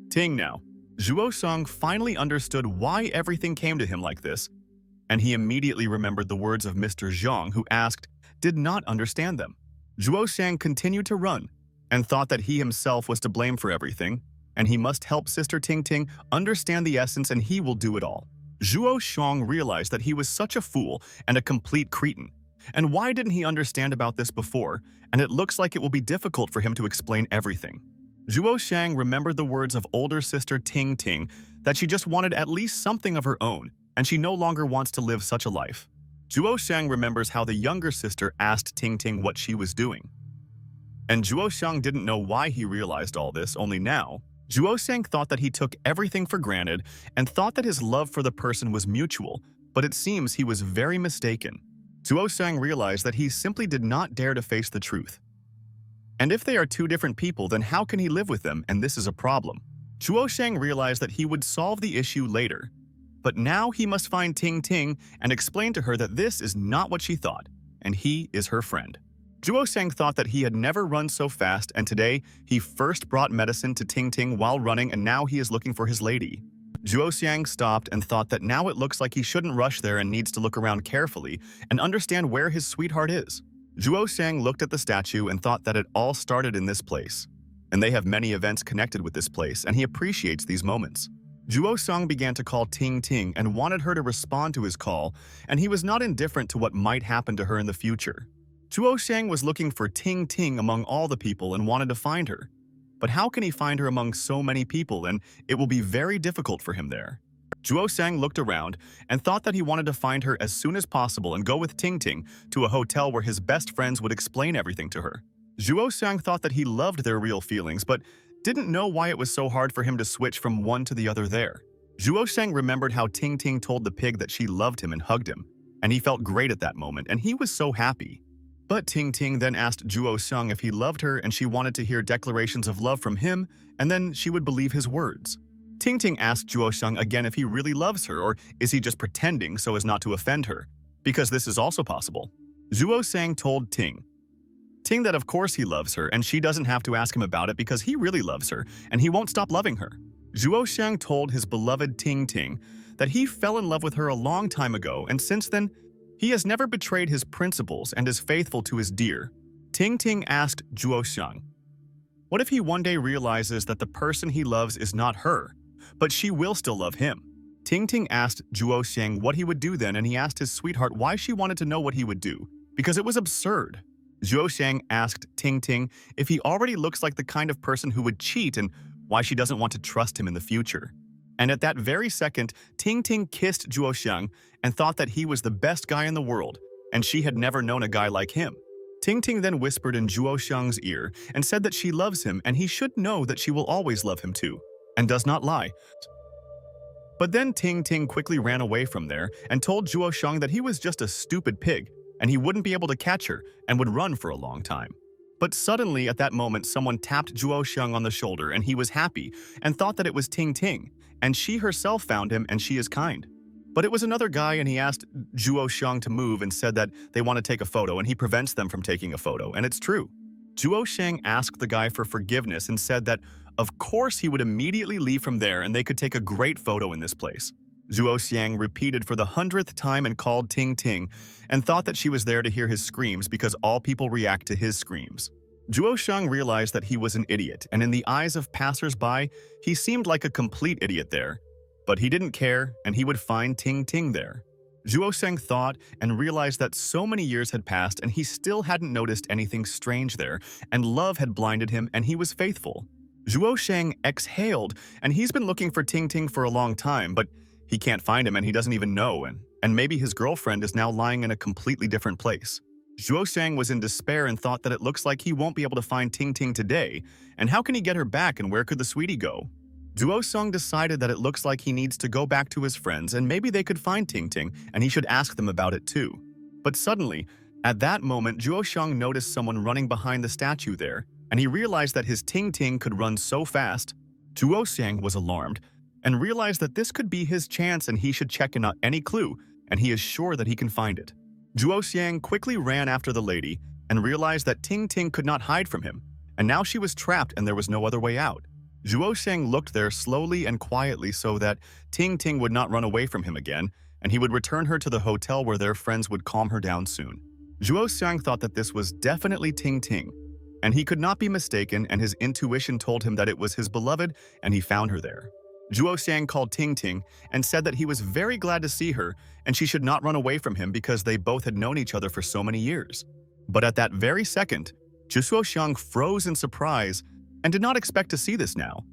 Ting now. Zhuo Xiang finally understood why everything came to him like this, and he immediately remembered the words of Mr. Zhang who asked, did not understand them. Zhuo Xiang continued to run and thought that he himself was to blame for everything, and he must help Sister Ting Ting understand the essence and he will do it all. Zhuo Xiang realized that he was such a fool and a complete cretin. And why didn't he understand about this before? And it looks like it will be difficult for him to explain everything. Zhuo Xiang remembered the words of older sister Ting Ting that she just wanted at least something of her own, and she no longer wants to live such a life. Zhuo Xiang remembers how the younger sister asked Ting Ting what she was doing. And Zhuo Xiang didn't know why he realized all this, only now. Zhuo Xiang thought that he took everything for granted and thought that his love for the person was mutual, but it seems he was very mistaken. Zhuo Xiang realized that he simply did not dare to face the truth. And if they are two different people, then how can he live with them? And this is a problem. Zhuo Xiang realized that he would solve the issue later. But now he must find Ting Ting and explain to her that this is not what she thought, and he is her friend. Zhuo Xiang thought that he had never run so fast, and today he first brought medicine to Ting Ting while running, and now he is looking for his lady. Zhuo Xiang stopped and thought that now it looks like he shouldn't rush there and needs to look around carefully and understand where his sweetheart is. Zhuo Xiang looked at the statue and thought that it all started in this place, and they have many events connected with this place, and he appreciates these moments. Zhuo Xiang began to call Ting Ting and wanted her to respond to his call, and he was not indifferent to what might happen to her in the future. Zhuo Xiang was looking for Ting Ting among all the people and wanted to find her. But how can he find her among so many people, and it will be very difficult for him there. Zhuo Xiang looked around and thought that he wanted to find her as soon as possible and go with Ting Ting to a hotel where his best friends would explain everything to her. Zhuo Xiang thought that he loved their real feelings, but didn't know why it was so hard for him to switch from one to the other there. Zhuo Xiang remembered how Ting Ting told the pig that she loved him and hugged him, and he felt great at that moment, and he was so happy. But Ting Ting then asked Zhuo Xiang if he loved her, and she wanted to hear declarations of love from him, and then she would believe his words. Ting Ting asked Zhuo Xiang again if he really loves her, or is he just pretending so as not to offend her, because this is also possible. Zhuo Xiang told Ting that of course he loves her, and she doesn't have to ask him about it because he really loves her, and he won't stop loving her. Zhuo Xiang told his beloved Ting that he fell in love with her a long time ago, and since then, he has never betrayed his principles and is faithful to his dear. Ting asked Zhuo Xiang, what if he one day realizes that the person he loves is not her, but she will still love him? Ting asked Zhuo Xiang what he would do then, and he asked his sweetheart why she wanted to know what he would do, because it was absurd. Zhuo Xiang asked Ting if he already looks like the kind of person who would cheat and why she doesn't want to trust him in the future. And at that very second, Ting kissed Zhuo Xiang and thought that he was the best guy in the world, and she had never known a guy like him. Ting then whispered in Zhuo Xiang's ear and said that she loves him and he should know that she will always love him too, and does not lie. But then Ting quickly ran away from there and told Zhuo Xiang that he was just a stupid pig, and he wouldn't be able to catch her and would run for a long time. But suddenly, at that moment, someone tapped Zhuo Xiang on the shoulder, and he was happy and thought that it was Ting, and she herself found him, and she is kind. But it was another guy, and he asked Zhuo Xiang to move and said that they want to take a photo, and he prevents them from taking a photo, and it's true. Zhuo Xiang asked the guy for forgiveness and said that, of course, he would immediately leave from there and they could take a great photo in this place. Zhuo Xiang repeated for the 100th time and called Ting and thought that she was there to hear his screams because all people react to his screams. Zhuo Xiang realized that he was an idiot, and in the eyes of passers-by, he seemed like a complete idiot there. But he didn't care, and he would find Ting there. Zhuo Xiang thought and realized that so many years had passed and he still hadn't noticed anything strange there, and love had blinded him and he was faithful. Zhuo Xiang exhaled, and he's been looking for Ting for a long time, but he can't find him and he doesn't even know, and maybe his girlfriend is now lying in a completely different place. Zhuo Shang was in despair and thought that it looks like he won't be able to find Ting Ting today, and how can he get her back and where could the sweetie go? Duo Sung decided that it looks like he needs to go back to his friends and maybe they could find Ting Ting and he should ask them about it too. But suddenly, at that moment, Zhuo Shang noticed someone running behind the statue there, and he realized that his Ting Ting could run so fast. Zhuo Shang was alarmed and realized that this could be his chance and he should check in on any clue, and he is sure that he can find it. Zhuo Xiang quickly ran after the lady and realized that Ting Ting could not hide from him, and now she was trapped and there was no other way out. Zhuo Xiang looked there slowly and quietly so that Ting Ting would not run away from him again, and he would return her to the hotel where their friends would calm her down soon. Zhuo Xiang thought that this was definitely Ting Ting, and he could not be mistaken, and his intuition told him that it was his beloved, and he found her there. Zhuo Xiang called Ting Ting and said that he was very glad to see her and she should not run away from him because they both had known each other for so many years. But at that very second, Zhuo Xiang froze in surprise and did not expect to see this now,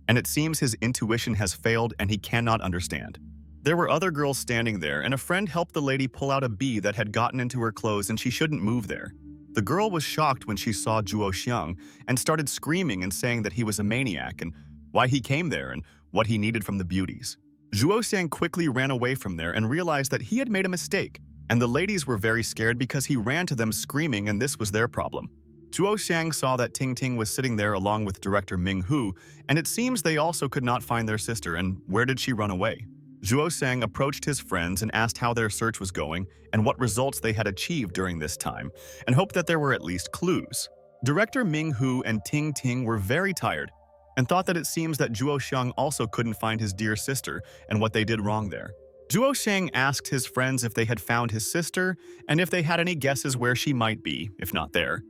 and it seems his intuition has failed and he cannot understand. There were other girls standing there, and a friend helped the lady pull out a bee that had gotten into her clothes and she shouldn't move there. The girl was shocked when she saw Zhuo Xiang and started screaming and saying that he was a maniac and why he came there and what he needed from the beauties. Zhuo Xiang quickly ran away from there and realized that he had made a mistake, and the ladies were very scared because he ran to them screaming and this was their problem. Zhuo Xiang saw that Ting Ting was sitting there along with director Ming Hu, and it seems they also could not find their sister, and where did she run away? Zhuo Xiang approached his friends and asked how their search was going and what results they had achieved during this time, and hoped that there were at least clues. Director Ming Hu and Ting Ting were very tired and thought that it seems that Zhuo Xiang also couldn't find his dear sister and what they did wrong there. Zhuo Xiang asked his friends if they had found his sister and if they had any guesses where she might be, if not there,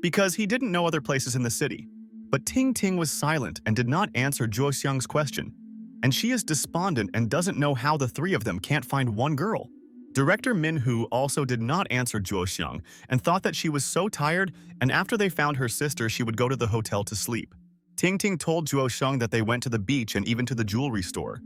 because he didn't know other places in the city. But Ting Ting was silent and did not answer Zhuo Xiang's question, and she is despondent and doesn't know how the three of them can't find one girl. Director Min Hu also did not answer Zhuo Xiang and thought that she was so tired, and after they found her sister she would go to the hotel to sleep. Ting Ting told Zhuo Xiang that they went to the beach and even to the jewelry store.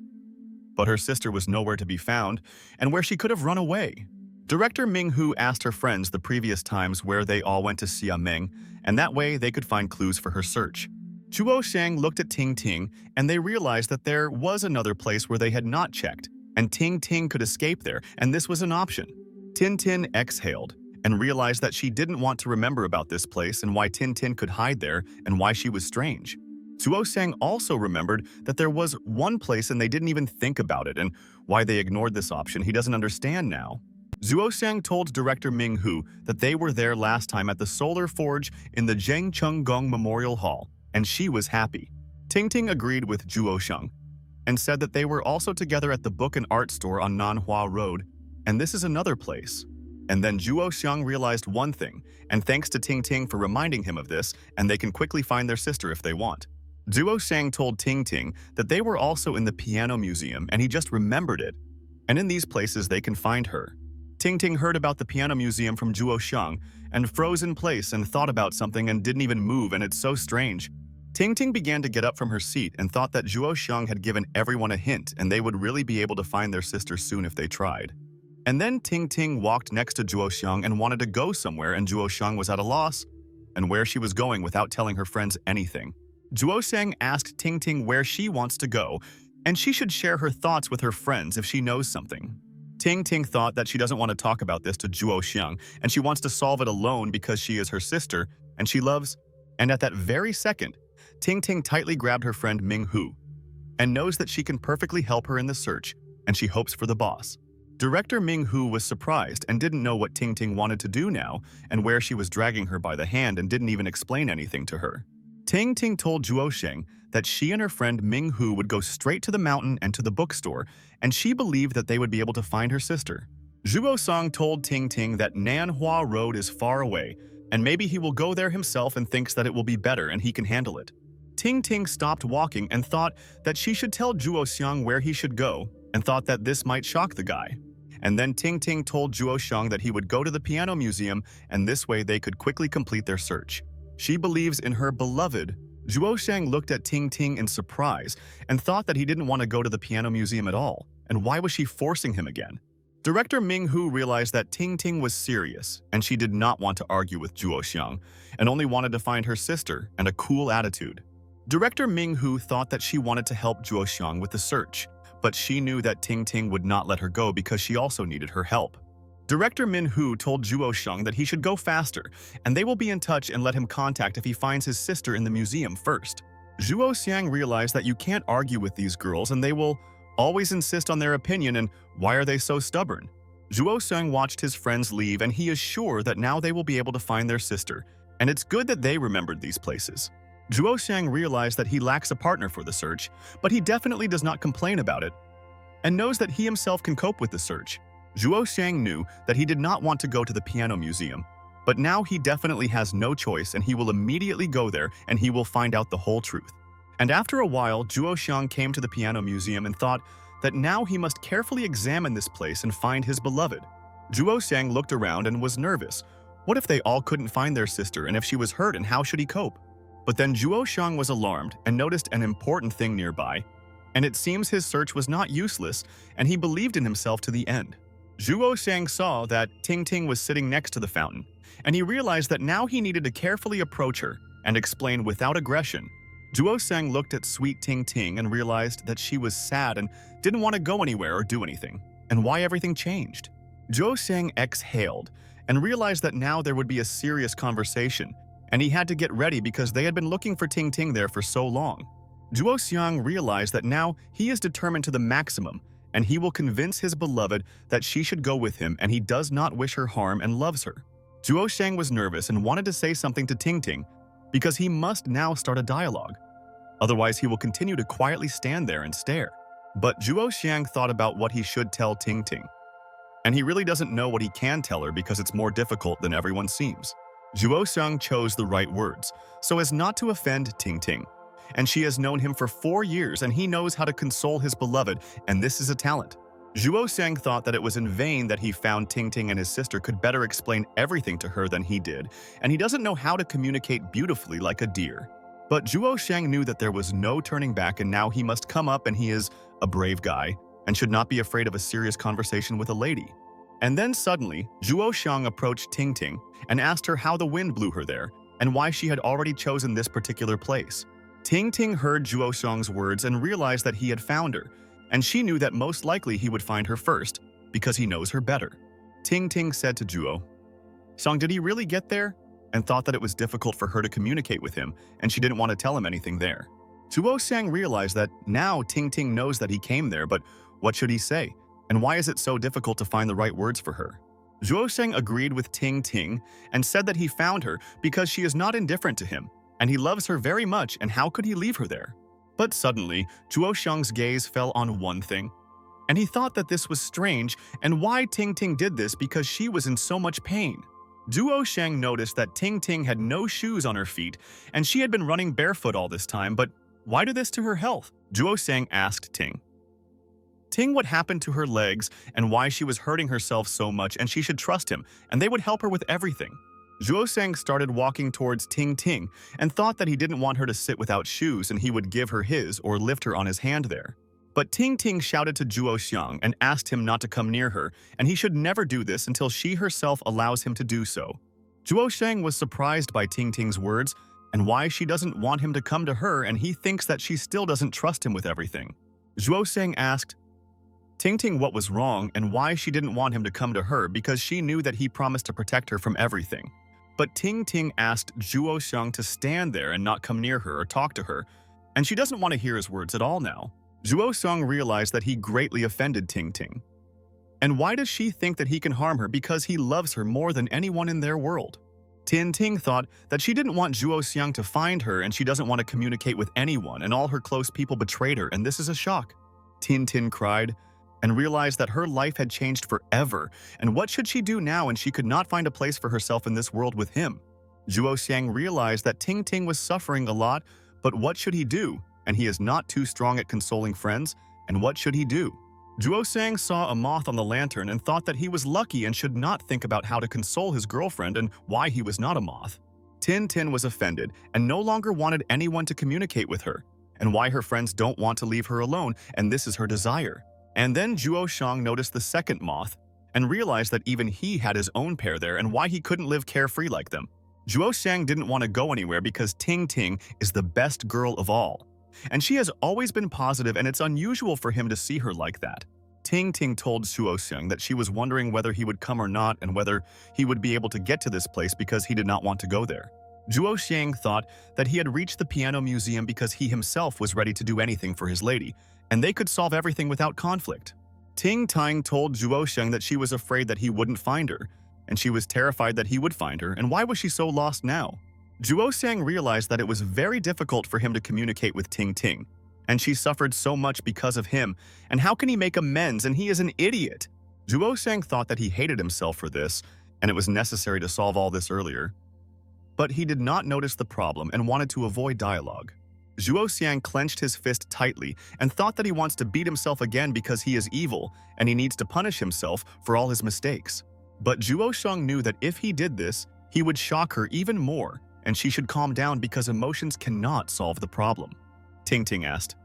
But her sister was nowhere to be found, and where she could have run away. Director Ming Hu asked her friends the previous times where they all went to Xiameng, and that way they could find clues for her search. Zhuo Xiang looked at Ting Ting, and they realized that there was another place where they had not checked, and Ting Ting could escape there, and this was an option. Tin Tin exhaled and realized that she didn't want to remember about this place and why Tin Tin could hide there and why she was strange. Zhuo Xiang also remembered that there was one place and they didn't even think about it, and why they ignored this option he doesn't understand now. Zhuo Xiang told director Ming Hu that they were there last time at the Solar Forge in the Zheng Cheng Memorial Hall, and she was happy. Ting Ting agreed with Zhuo Xiang and said that they were also together at the book and art store on Manhwa Road, and this is another place. And then Zhuo Xiang realized one thing, and thanks to Ting Ting for reminding him of this, and they can quickly find their sister if they want. Zhuo Xiang told Ting Ting that they were also in the piano museum and he just remembered it, and in these places they can find her. Ting Ting heard about the piano museum from Zhuo Xiang and froze in place and thought about something and didn't even move, and it's so strange. Ting Ting began to get up from her seat and thought that Zhuo Xiang had given everyone a hint and they would really be able to find their sister soon if they tried. And then Ting Ting walked next to Zhuo Xiang and wanted to go somewhere, and Zhuo Xiang was at a loss and where she was going without telling her friends anything. Zhuo Xiang asked Ting Ting where she wants to go, and she should share her thoughts with her friends if she knows something. Ting Ting thought that she doesn't want to talk about this to Zhuo Xiang, and she wants to solve it alone because she is her sister, and she loves. And at that very second, Ting Ting tightly grabbed her friend Ming Hu, and knows that she can perfectly help her in the search, and she hopes for the boss. Director Ming Hu was surprised and didn't know what Ting Ting wanted to do now, and where she was dragging her by the hand and didn't even explain anything to her. Ting Ting told Zhuo Xiang that she and her friend Ming Hu would go straight to the mountain and to the bookstore, and she believed that they would be able to find her sister. Zhuo Song told Ting Ting that Nanhua Road is far away, and maybe he will go there himself and thinks that it will be better and he can handle it. Ting Ting stopped walking and thought that she should tell Zhuo Xiang where he should go, and thought that this might shock the guy. And then Ting Ting told Zhuo Xiang that he would go to the piano museum, and this way they could quickly complete their search. She believes in her beloved. Zhuo Xiang looked at Ting Ting in surprise and thought that he didn't want to go to the piano museum at all, and why was she forcing him again? Director Ming Hu realized that Ting Ting was serious, and she did not want to argue with Zhuo Xiang, and only wanted to find her sister and a cool attitude. Director Ming Hu thought that she wanted to help Zhuo Xiang with the search, but she knew that Ting Ting would not let her go because she also needed her help. Director Min Hu told Zhuo Xiang that he should go faster, and they will be in touch and let him contact if he finds his sister in the museum first. Zhuo Xiang realized that you can't argue with these girls and they will always insist on their opinion, and why are they so stubborn? Zhuo Xiang watched his friends leave, and he is sure that now they will be able to find their sister, and it's good that they remembered these places. Zhuo Xiang realized that he lacks a partner for the search, but he definitely does not complain about it, and knows that he himself can cope with the search. Zhuo Xiang knew that he did not want to go to the piano museum, but now he definitely has no choice, and he will immediately go there and he will find out the whole truth. And after a while, Zhuo Xiang came to the piano museum and thought that now he must carefully examine this place and find his beloved. Zhuo Xiang looked around and was nervous. What if they all couldn't find their sister, and if she was hurt, and how should he cope? But then Zhuo Xiang was alarmed and noticed an important thing nearby, and it seems his search was not useless, and he believed in himself to the end. Zhuo Xiang saw that Ting Ting was sitting next to the fountain, and he realized that now he needed to carefully approach her and explain without aggression. Zhuo Xiang looked at sweet Ting Ting and realized that she was sad and didn't want to go anywhere or do anything, and why everything changed. Zhuo Xiang exhaled and realized that now there would be a serious conversation, and he had to get ready because they had been looking for Ting Ting there for so long. Zhuo Xiang realized that now he is determined to the maximum, and he will convince his beloved that she should go with him, and he does not wish her harm and loves her. Zhuo Xiang was nervous and wanted to say something to Ting Ting because he must now start a dialogue. Otherwise, he will continue to quietly stand there and stare. But Zhuo Xiang thought about what he should tell Ting Ting, and he really doesn't know what he can tell her because it's more difficult than everyone seems. Zhuo Xiang chose the right words so as not to offend Ting Ting, and she has known him for 4 years, and he knows how to console his beloved, and this is a talent. Zhuo Xiang thought that it was in vain that he found Ting Ting and his sister could better explain everything to her than he did, and he doesn't know how to communicate beautifully like a deer. But Zhuo Xiang knew that there was no turning back, and now he must come up, and he is a brave guy and should not be afraid of a serious conversation with a lady. And then suddenly, Zhuo Xiang approached Ting Ting and asked her how the wind blew her there and why she had already chosen this particular place. Ting Ting heard Zhuo Xiang's words and realized that he had found her, and she knew that most likely he would find her first because he knows her better. Ting Ting said to Zhuo Xiang, did he really get there? And thought that it was difficult for her to communicate with him, and she didn't want to tell him anything there. Zhuo Xiang realized that now Ting Ting knows that he came there, but what should he say? And why is it so difficult to find the right words for her? Zhuo Xiang agreed with Ting Ting and said that he found her because she is not indifferent to him, and he loves her very much, and how could he leave her there? But suddenly, Zhuo Xiang's gaze fell on one thing, and he thought that this was strange, and why Ting Ting did this because she was in so much pain. Zhuo Xiang noticed that Ting Ting had no shoes on her feet, and she had been running barefoot all this time, but why do this to her health? Zhuo Xiang asked Ting what happened to her legs and why she was hurting herself so much, and she should trust him, and they would help her with everything. Zhuo Xiang started walking towards Ting Ting and thought that he didn't want her to sit without shoes and he would give her his or lift her on his hand there. But Ting Ting shouted to Zhuo Xiang and asked him not to come near her, and he should never do this until she herself allows him to do so. Zhuo Xiang was surprised by Ting Ting's words and why she doesn't want him to come to her, and he thinks that she still doesn't trust him with everything. Zhuo Xiang asked Ting Ting what was wrong and why she didn't want him to come to her because she knew that he promised to protect her from everything. But Ting Ting asked Zhuo Xiang to stand there and not come near her or talk to her, and she doesn't want to hear his words at all now. Zhuo Xiang realized that he greatly offended Ting Ting. And why does she think that he can harm her because he loves her more than anyone in their world? Ting Ting thought that she didn't want Zhuo Xiang to find her, and she doesn't want to communicate with anyone, and all her close people betrayed her, and this is a shock. Ting Ting cried and realized that her life had changed forever, and what should she do now, and she could not find a place for herself in this world with him. Zhuo Xiang realized that Ting Ting was suffering a lot, but what should he do? And he is not too strong at consoling friends, and what should he do? Zhuo Xiang saw a moth on the lantern and thought that he was lucky and should not think about how to console his girlfriend and why he was not a moth. Tin Tin was offended and no longer wanted anyone to communicate with her, and why her friends don't want to leave her alone, and this is her desire. And then Zhuo Xiang noticed the second moth, and realized that even he had his own pair there and why he couldn't live carefree like them. Zhuo Xiang didn't want to go anywhere because Ting Ting is the best girl of all. And she has always been positive, and it's unusual for him to see her like that. Ting Ting told Zhuo Xiang that she was wondering whether he would come or not and whether he would be able to get to this place because he did not want to go there. Zhuo Xiang thought that he had reached the piano museum because he himself was ready to do anything for his lady, and they could solve everything without conflict. Ting Ting told Zhuo Xiang that she was afraid that he wouldn't find her, and she was terrified that he would find her, and why was she so lost now? Zhuo Xiang realized that it was very difficult for him to communicate with Ting Ting, and she suffered so much because of him, and how can he make amends, and he is an idiot? Zhuo Xiang thought that he hated himself for this, and it was necessary to solve all this earlier. But he did not notice the problem and wanted to avoid dialogue. Zhuo Xiang clenched his fist tightly and thought that he wants to beat himself again because he is evil and he needs to punish himself for all his mistakes. But Zhuo Xiang knew that if he did this, he would shock her even more, and she should calm down because emotions cannot solve the problem. Ting Ting asked.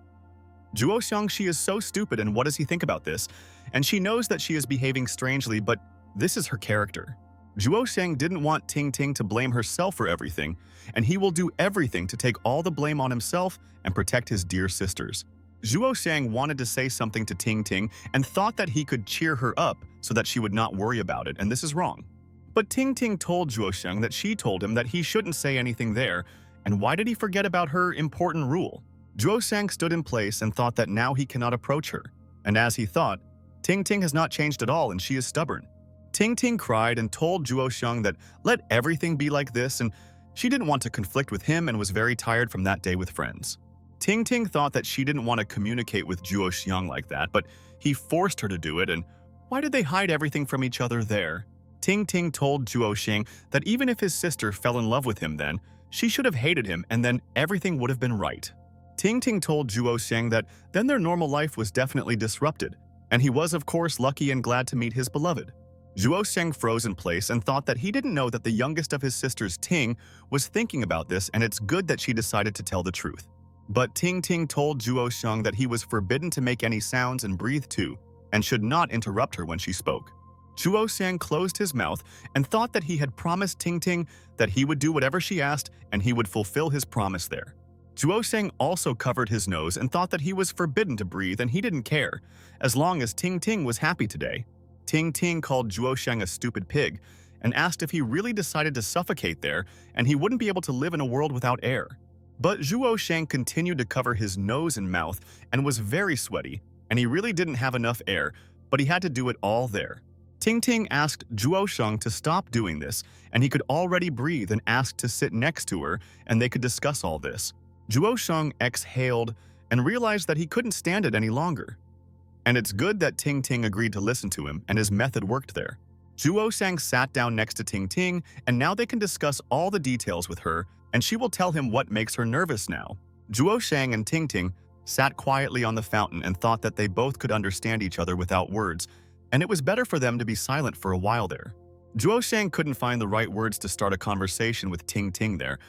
Zhuo Xiang, she is so stupid, and what does he think about this? And she knows that she is behaving strangely, but this is her character. Zhuo Xiang didn't want Ting Ting to blame herself for everything, and he will do everything to take all the blame on himself and protect his dear sisters. Zhuo Xiang wanted to say something to Ting Ting and thought that he could cheer her up so that she would not worry about it, and this is wrong. But Ting Ting told Zhuo Xiang that she told him that he shouldn't say anything there, and why did he forget about her important rule? Zhuo Xiang stood in place and thought that now he cannot approach her, and as he thought, Ting Ting has not changed at all and she is stubborn. Ting Ting cried and told Zhuo Xiang that let everything be like this, and she didn't want to conflict with him and was very tired from that day with friends. Ting Ting thought that she didn't want to communicate with Zhuo Xiang like that, but he forced her to do it, and why did they hide everything from each other there? Ting Ting told Zhuo Xiang that even if his sister fell in love with him then, she should have hated him and then everything would have been right. Ting Ting told Zhuo Xiang that then their normal life was definitely disrupted, and he was of course lucky and glad to meet his beloved. Zhuo Xiang froze in place and thought that he didn't know that the youngest of his sisters, Ting, was thinking about this, and it's good that she decided to tell the truth. But Ting Ting told Zhuo Xiang that he was forbidden to make any sounds and breathe too, and should not interrupt her when she spoke. Zhuo Xiang closed his mouth and thought that he had promised Ting Ting that he would do whatever she asked and he would fulfill his promise there. Zhuo Xiang also covered his nose and thought that he was forbidden to breathe and he didn't care, as long as Ting Ting was happy today. Ting Ting called Zhuo Xiang a stupid pig and asked if he really decided to suffocate there and he wouldn't be able to live in a world without air. But Zhuo Xiang continued to cover his nose and mouth and was very sweaty, and he really didn't have enough air, but he had to do it all there. Ting Ting asked Zhuo Xiang to stop doing this, and he could already breathe and asked to sit next to her, and they could discuss all this. Zhuo Xiang exhaled and realized that he couldn't stand it any longer. And it's good that Ting Ting agreed to listen to him, and his method worked there. Zhuo Xiang sat down next to Ting Ting, and now they can discuss all the details with her, and she will tell him what makes her nervous now. Zhuo Xiang and Ting Ting sat quietly on the fountain and thought that they both could understand each other without words, and it was better for them to be silent for a while there. Zhuo Xiang couldn't find the right words to start a conversation with Ting Ting there,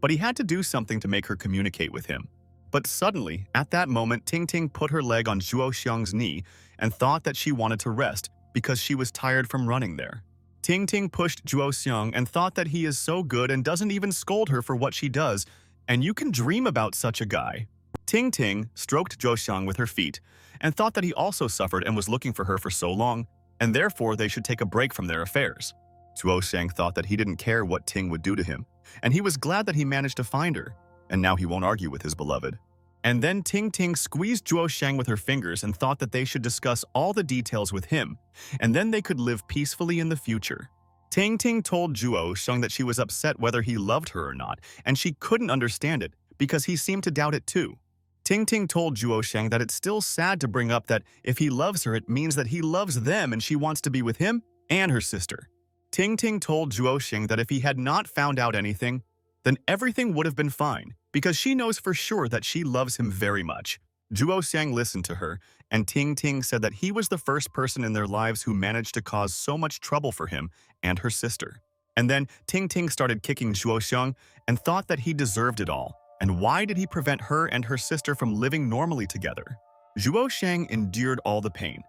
but he had to do something to make her communicate with him. But suddenly, at that moment, Ting Ting put her leg on Zhuo Xiang's knee and thought that she wanted to rest because she was tired from running there. Ting Ting pushed Zhuo Xiang and thought that he is so good and doesn't even scold her for what she does, and you can dream about such a guy. Ting Ting stroked Zhuo Xiang with her feet and thought that he also suffered and was looking for her for so long, and therefore they should take a break from their affairs. Zhuo Xiang thought that he didn't care what Ting would do to him, and he was glad that he managed to find her, and now he won't argue with his beloved. And then Ting Ting squeezed Zhuo Xiang with her fingers and thought that they should discuss all the details with him, and then they could live peacefully in the future. Ting Ting told Zhuo Xiang that she was upset whether he loved her or not, and she couldn't understand it because he seemed to doubt it too. Ting Ting told Zhuo Xiang that it's still sad to bring up that if he loves her, it means that he loves them and she wants to be with him and her sister. Ting Ting told Zhuo Xiang that if he had not found out anything, then everything would have been fine, because she knows for sure that she loves him very much. Zhuo Xiang listened to her, and Ting Ting said that he was the first person in their lives who managed to cause so much trouble for him and her sister. And then Ting Ting started kicking Zhuo Xiang and thought that he deserved it all. And why did he prevent her and her sister from living normally together? Zhuo Xiang endured all the pain.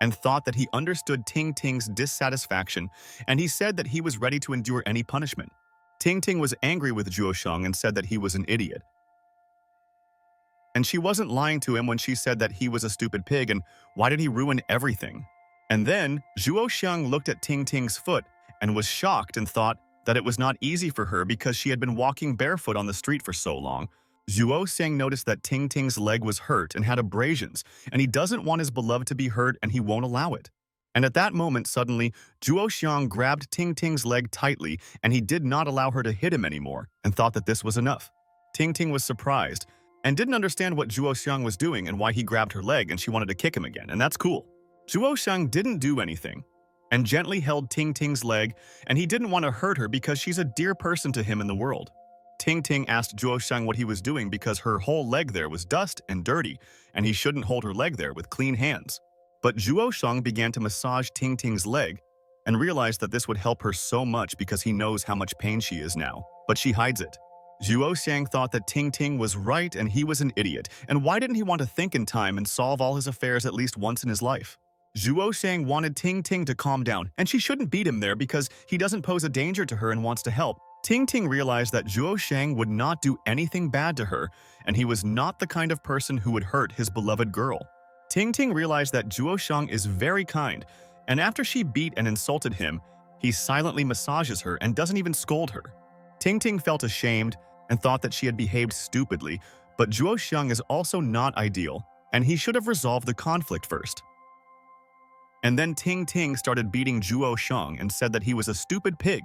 and thought that he understood Ting Ting's dissatisfaction, and he said that he was ready to endure any punishment. Ting Ting was angry with Zhuo Sheng and said that he was an idiot. And she wasn't lying to him when she said that he was a stupid pig and why did he ruin everything? And then Zhuo Xiang looked at Ting Ting's foot and was shocked and thought that it was not easy for her because she had been walking barefoot on the street for so long. Zhuo Xiang noticed that Ting Ting's leg was hurt and had abrasions, and he doesn't want his beloved to be hurt and he won't allow it. And at that moment, suddenly, Zhuo Xiang grabbed Ting Ting's leg tightly and he did not allow her to hit him anymore and thought that this was enough. Ting Ting was surprised and didn't understand what Zhuo Xiang was doing and why he grabbed her leg and she wanted to kick him again, and that's cool. Zhuo Xiang didn't do anything and gently held Ting Ting's leg, and he didn't want to hurt her because she's a dear person to him in the world. Ting Ting asked Zhuo Xiang what he was doing because her whole leg there was dust and dirty, and he shouldn't hold her leg there with clean hands. But Zhuo Xiang began to massage Ting Ting's leg and realized that this would help her so much because he knows how much pain she is now, but she hides it. Zhuo Xiang thought that Ting Ting was right and he was an idiot, and why didn't he want to think in time and solve all his affairs at least once in his life? Zhuo Xiang wanted Ting Ting to calm down, and she shouldn't beat him there because he doesn't pose a danger to her and wants to help. Ting Ting realized that Zhuo Xiang would not do anything bad to her, and he was not the kind of person who would hurt his beloved girl. Ting Ting realized that Zhuo Xiang is very kind, and after she beat and insulted him, he silently massages her and doesn't even scold her. Ting Ting felt ashamed and thought that she had behaved stupidly, but Zhuo Xiang is also not ideal, and he should have resolved the conflict first. And then Ting Ting started beating Zhuo Xiang and said that he was a stupid pig,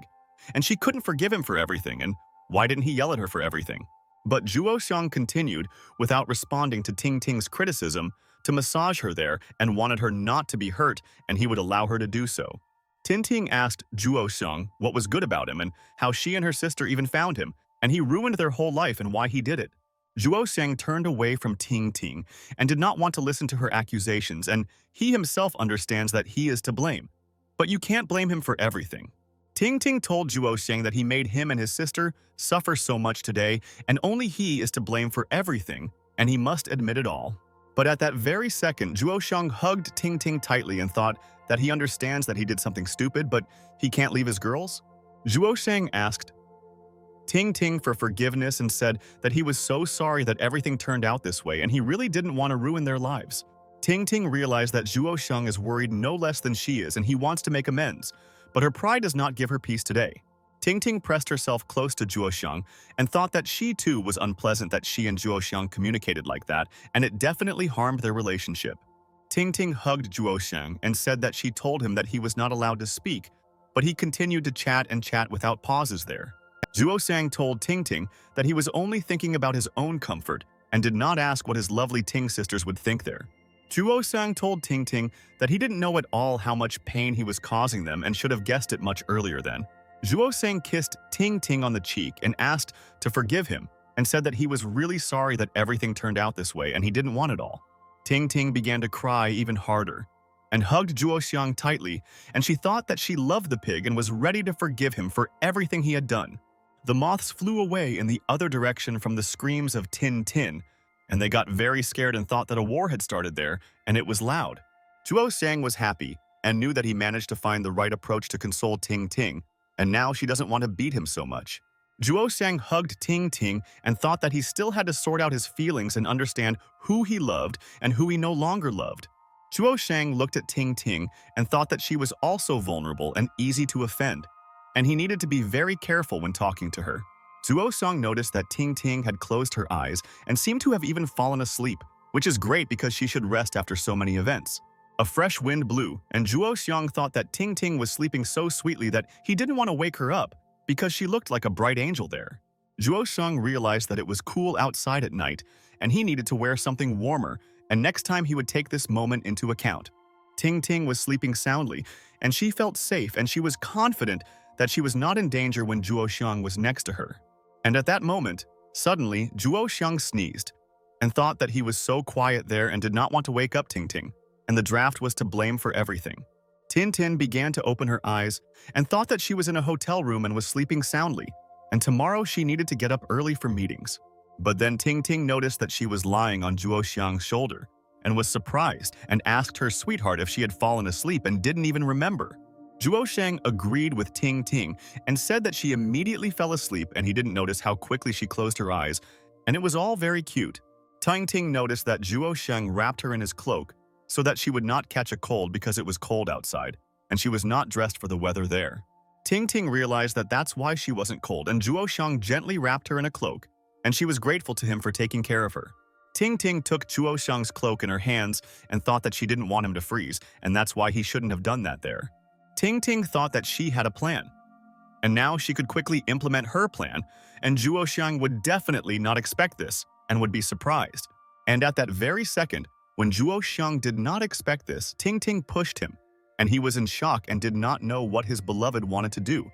and she couldn't forgive him for everything, and why didn't he yell at her for everything? But Zhuo Xiang continued, without responding to Ting Ting's criticism, to massage her there and wanted her not to be hurt, and he would allow her to do so. Ting Ting asked Zhuo Xiang what was good about him and how she and her sister even found him, and he ruined their whole life and why he did it. Zhuo Xiang turned away from Ting Ting and did not want to listen to her accusations, and he himself understands that he is to blame. But you can't blame him for everything. Ting Ting told Zhuo Xiang that he made him and his sister suffer so much today, and only he is to blame for everything, and he must admit it all. But at that very second, Zhuo Xiang hugged Ting Ting tightly and thought that he understands that he did something stupid, but he can't leave his girls. Zhuo Xiang asked Ting Ting for forgiveness and said that he was so sorry that everything turned out this way and he really didn't want to ruin their lives. Ting Ting realized that Zhuo Xiang is worried no less than she is and he wants to make amends, but her pride does not give her peace today. Ting Ting pressed herself close to Zhuo Xiang and thought that she too was unpleasant that she and Zhuo Xiang communicated like that, and it definitely harmed their relationship. Ting Ting hugged Zhuo Xiang and said that she told him that he was not allowed to speak, but he continued to chat and chat without pauses there. Zhuo Xiang told Ting Ting that he was only thinking about his own comfort and did not ask what his lovely Ting sisters would think there. Zhuo Xiang told Ting Ting that he didn't know at all how much pain he was causing them and should have guessed it much earlier then. Zhuo Xiang kissed Ting Ting on the cheek and asked to forgive him and said that he was really sorry that everything turned out this way and he didn't want it all. Ting Ting began to cry even harder and hugged Zhuo Xiang tightly, and she thought that she loved the pig and was ready to forgive him for everything he had done. The moths flew away in the other direction from the screams of Tin Tin, and they got very scared and thought that a war had started there, and it was loud. Zhuo Xiang was happy and knew that he managed to find the right approach to console Ting Ting, and now she doesn't want to beat him so much. Zhuo Xiang hugged Ting Ting and thought that he still had to sort out his feelings and understand who he loved and who he no longer loved. Zhuo Xiang looked at Ting Ting and thought that she was also vulnerable and easy to offend, and he needed to be very careful when talking to her. Zhuo Xiang noticed that Ting Ting had closed her eyes and seemed to have even fallen asleep, which is great because she should rest after so many events. A fresh wind blew, and Zhuo Xiang thought that Ting Ting was sleeping so sweetly that he didn't want to wake her up because she looked like a bright angel there. Zhuo Xiang realized that it was cool outside at night, and he needed to wear something warmer, and next time he would take this moment into account. Ting Ting was sleeping soundly, and she felt safe, and she was confident that she was not in danger when Zhuo Xiang was next to her. And at that moment, suddenly, Zhuo Xiang sneezed and thought that he was so quiet there and did not want to wake up Ting Ting, and the draft was to blame for everything. Tin Tin began to open her eyes and thought that she was in a hotel room and was sleeping soundly, and tomorrow she needed to get up early for meetings. But then Ting Ting noticed that she was lying on Zhuo Xiang's shoulder, and was surprised and asked her sweetheart if she had fallen asleep and didn't even remember. Zhuo Shang agreed with Ting Ting and said that she immediately fell asleep and he didn't notice how quickly she closed her eyes, and it was all very cute. Ting Ting noticed that Zhuo Shang wrapped her in his cloak so that she would not catch a cold because it was cold outside, and she was not dressed for the weather there. Ting Ting realized that that's why she wasn't cold, and Zhuo Shang gently wrapped her in a cloak, and she was grateful to him for taking care of her. Ting Ting took Zhuo Shang's cloak in her hands and thought that she didn't want him to freeze, and that's why he shouldn't have done that there. Ting Ting thought that she had a plan, and now she could quickly implement her plan, and Zhuo Shang would definitely not expect this and would be surprised. And at that very second, when Zhuo Shang did not expect this, Ting Ting pushed him, and he was in shock and did not know what his beloved wanted to do,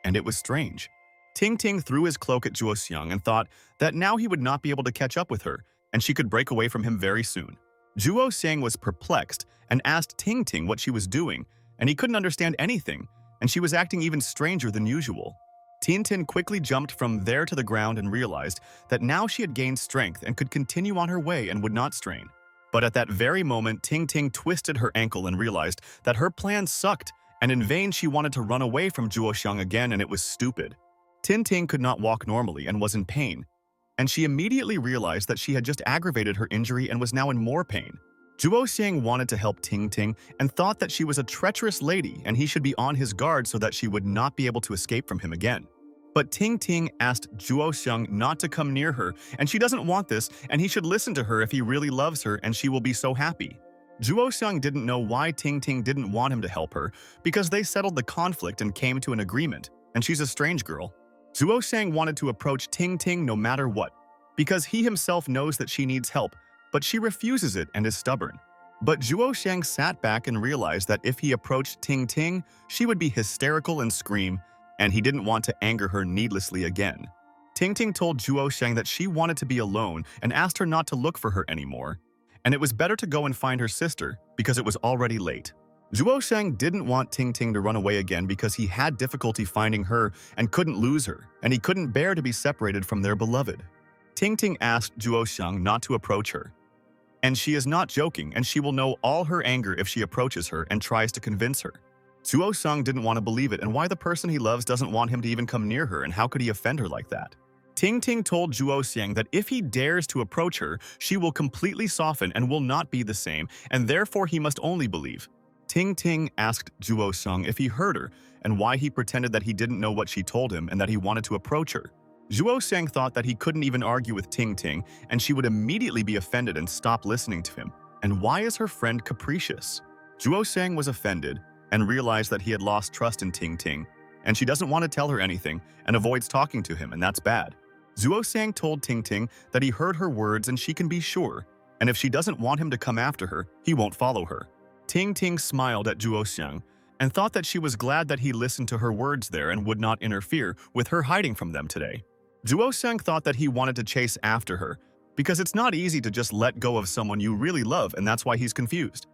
and it was strange. Ting Ting threw his cloak at Zhuo Xiang and thought that now he would not be able to catch up with her, and she could break away from him very soon. Zhuo Xiang was perplexed and asked Ting Ting what she was doing, and he couldn't understand anything, and she was acting even stranger than usual. Ting Ting quickly jumped from there to the ground and realized that now she had gained strength and could continue on her way and would not strain. But at that very moment, Ting Ting twisted her ankle and realized that her plan sucked, and in vain she wanted to run away from Zhuo Xiang again, and it was stupid. Ting Ting could not walk normally and was in pain, and she immediately realized that she had just aggravated her injury and was now in more pain. Zhuo Xiang wanted to help Ting Ting and thought that she was a treacherous lady and he should be on his guard so that she would not be able to escape from him again. But Ting Ting asked Zhuo Xiang not to come near her, and she doesn't want this, and he should listen to her if he really loves her, and she will be so happy. Zhuo Xiang didn't know why Ting Ting didn't want him to help her, because they settled the conflict and came to an agreement, and she's a strange girl. Zhuo Xiang wanted to approach Ting Ting no matter what, because he himself knows that she needs help, but she refuses it and is stubborn. But Zhuo Xiang sat back and realized that if he approached Ting Ting, she would be hysterical and scream, and he didn't want to anger her needlessly again. Ting Ting told Zhuo Xiang that she wanted to be alone and asked her not to look for her anymore, and it was better to go and find her sister because it was already late. Zhuo Xiang didn't want Ting Ting to run away again because he had difficulty finding her and couldn't lose her, and he couldn't bear to be separated from their beloved. Ting Ting asked Zhuo Xiang not to approach her, and she is not joking, and she will know all her anger if she approaches her and tries to convince her. Zhuo Xiang didn't want to believe it, and why the person he loves doesn't want him to even come near her, and how could he offend her like that? Ting Ting told Zhuo Xiang that if he dares to approach her, she will completely soften and will not be the same, and therefore he must only believe. Ting Ting asked Zhuo Xiang if he heard her, and why he pretended that he didn't know what she told him and that he wanted to approach her. Zhuo Xiang thought that he couldn't even argue with Ting Ting, and she would immediately be offended and stop listening to him. And why is her friend capricious? Zhuo Xiang was offended and realized that he had lost trust in Ting Ting, and she doesn't want to tell her anything and avoids talking to him, and that's bad. Zhuo Xiang told Ting Ting that he heard her words and she can be sure, and if she doesn't want him to come after her, he won't follow her. Ting Ting smiled at Zhuo Xiang and thought that she was glad that he listened to her words there and would not interfere with her hiding from them today. Zhuo Xiang thought that he wanted to chase after her, because it's not easy to just let go of someone you really love, and that's why he's confused.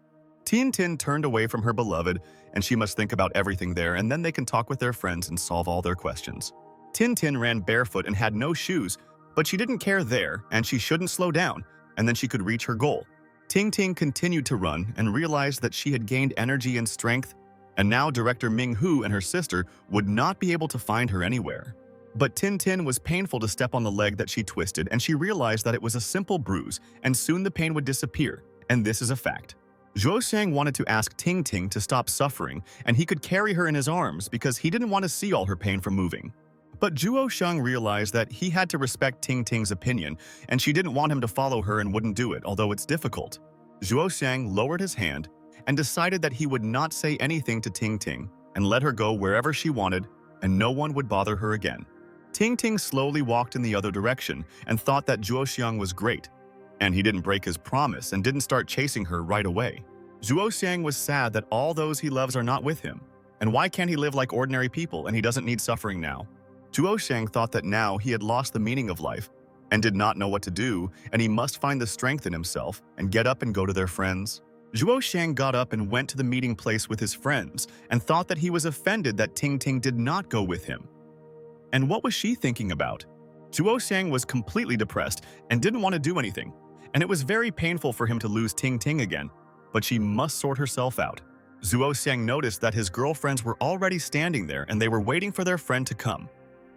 Tin Tin turned away from her beloved, and she must think about everything there, and then they can talk with their friends and solve all their questions. Tin Tin ran barefoot and had no shoes, but she didn't care there, and she shouldn't slow down, and then she could reach her goal. Ting Ting continued to run and realized that she had gained energy and strength, and now Director Ming Hu and her sister would not be able to find her anywhere. But Tin Tin was painful to step on the leg that she twisted, and she realized that it was a simple bruise, and soon the pain would disappear, and this is a fact. Zhuo Xiang wanted to ask Ting Ting to stop suffering, and he could carry her in his arms because he didn't want to see all her pain from moving. But Zhuo Xiang realized that he had to respect Ting Ting's opinion, and she didn't want him to follow her and wouldn't do it, although it's difficult. Zhuo Xiang lowered his hand and decided that he would not say anything to Ting Ting and let her go wherever she wanted, and no one would bother her again. Ting Ting slowly walked in the other direction and thought that Zhuo Xiang was great, and he didn't break his promise and didn't start chasing her right away. Zhuo Xiang was sad that all those he loves are not with him, and why can't he live like ordinary people and he doesn't need suffering now? Zhuo Xiang thought that now he had lost the meaning of life and did not know what to do, and he must find the strength in himself and get up and go to their friends. Zhuo Xiang got up and went to the meeting place with his friends and thought that he was offended that Ting Ting did not go with him. And what was she thinking about? Zhuo Xiang was completely depressed and didn't want to do anything, and it was very painful for him to lose Ting Ting again, but she must sort herself out. Zhuo Xiang noticed that his girlfriends were already standing there and they were waiting for their friend to come.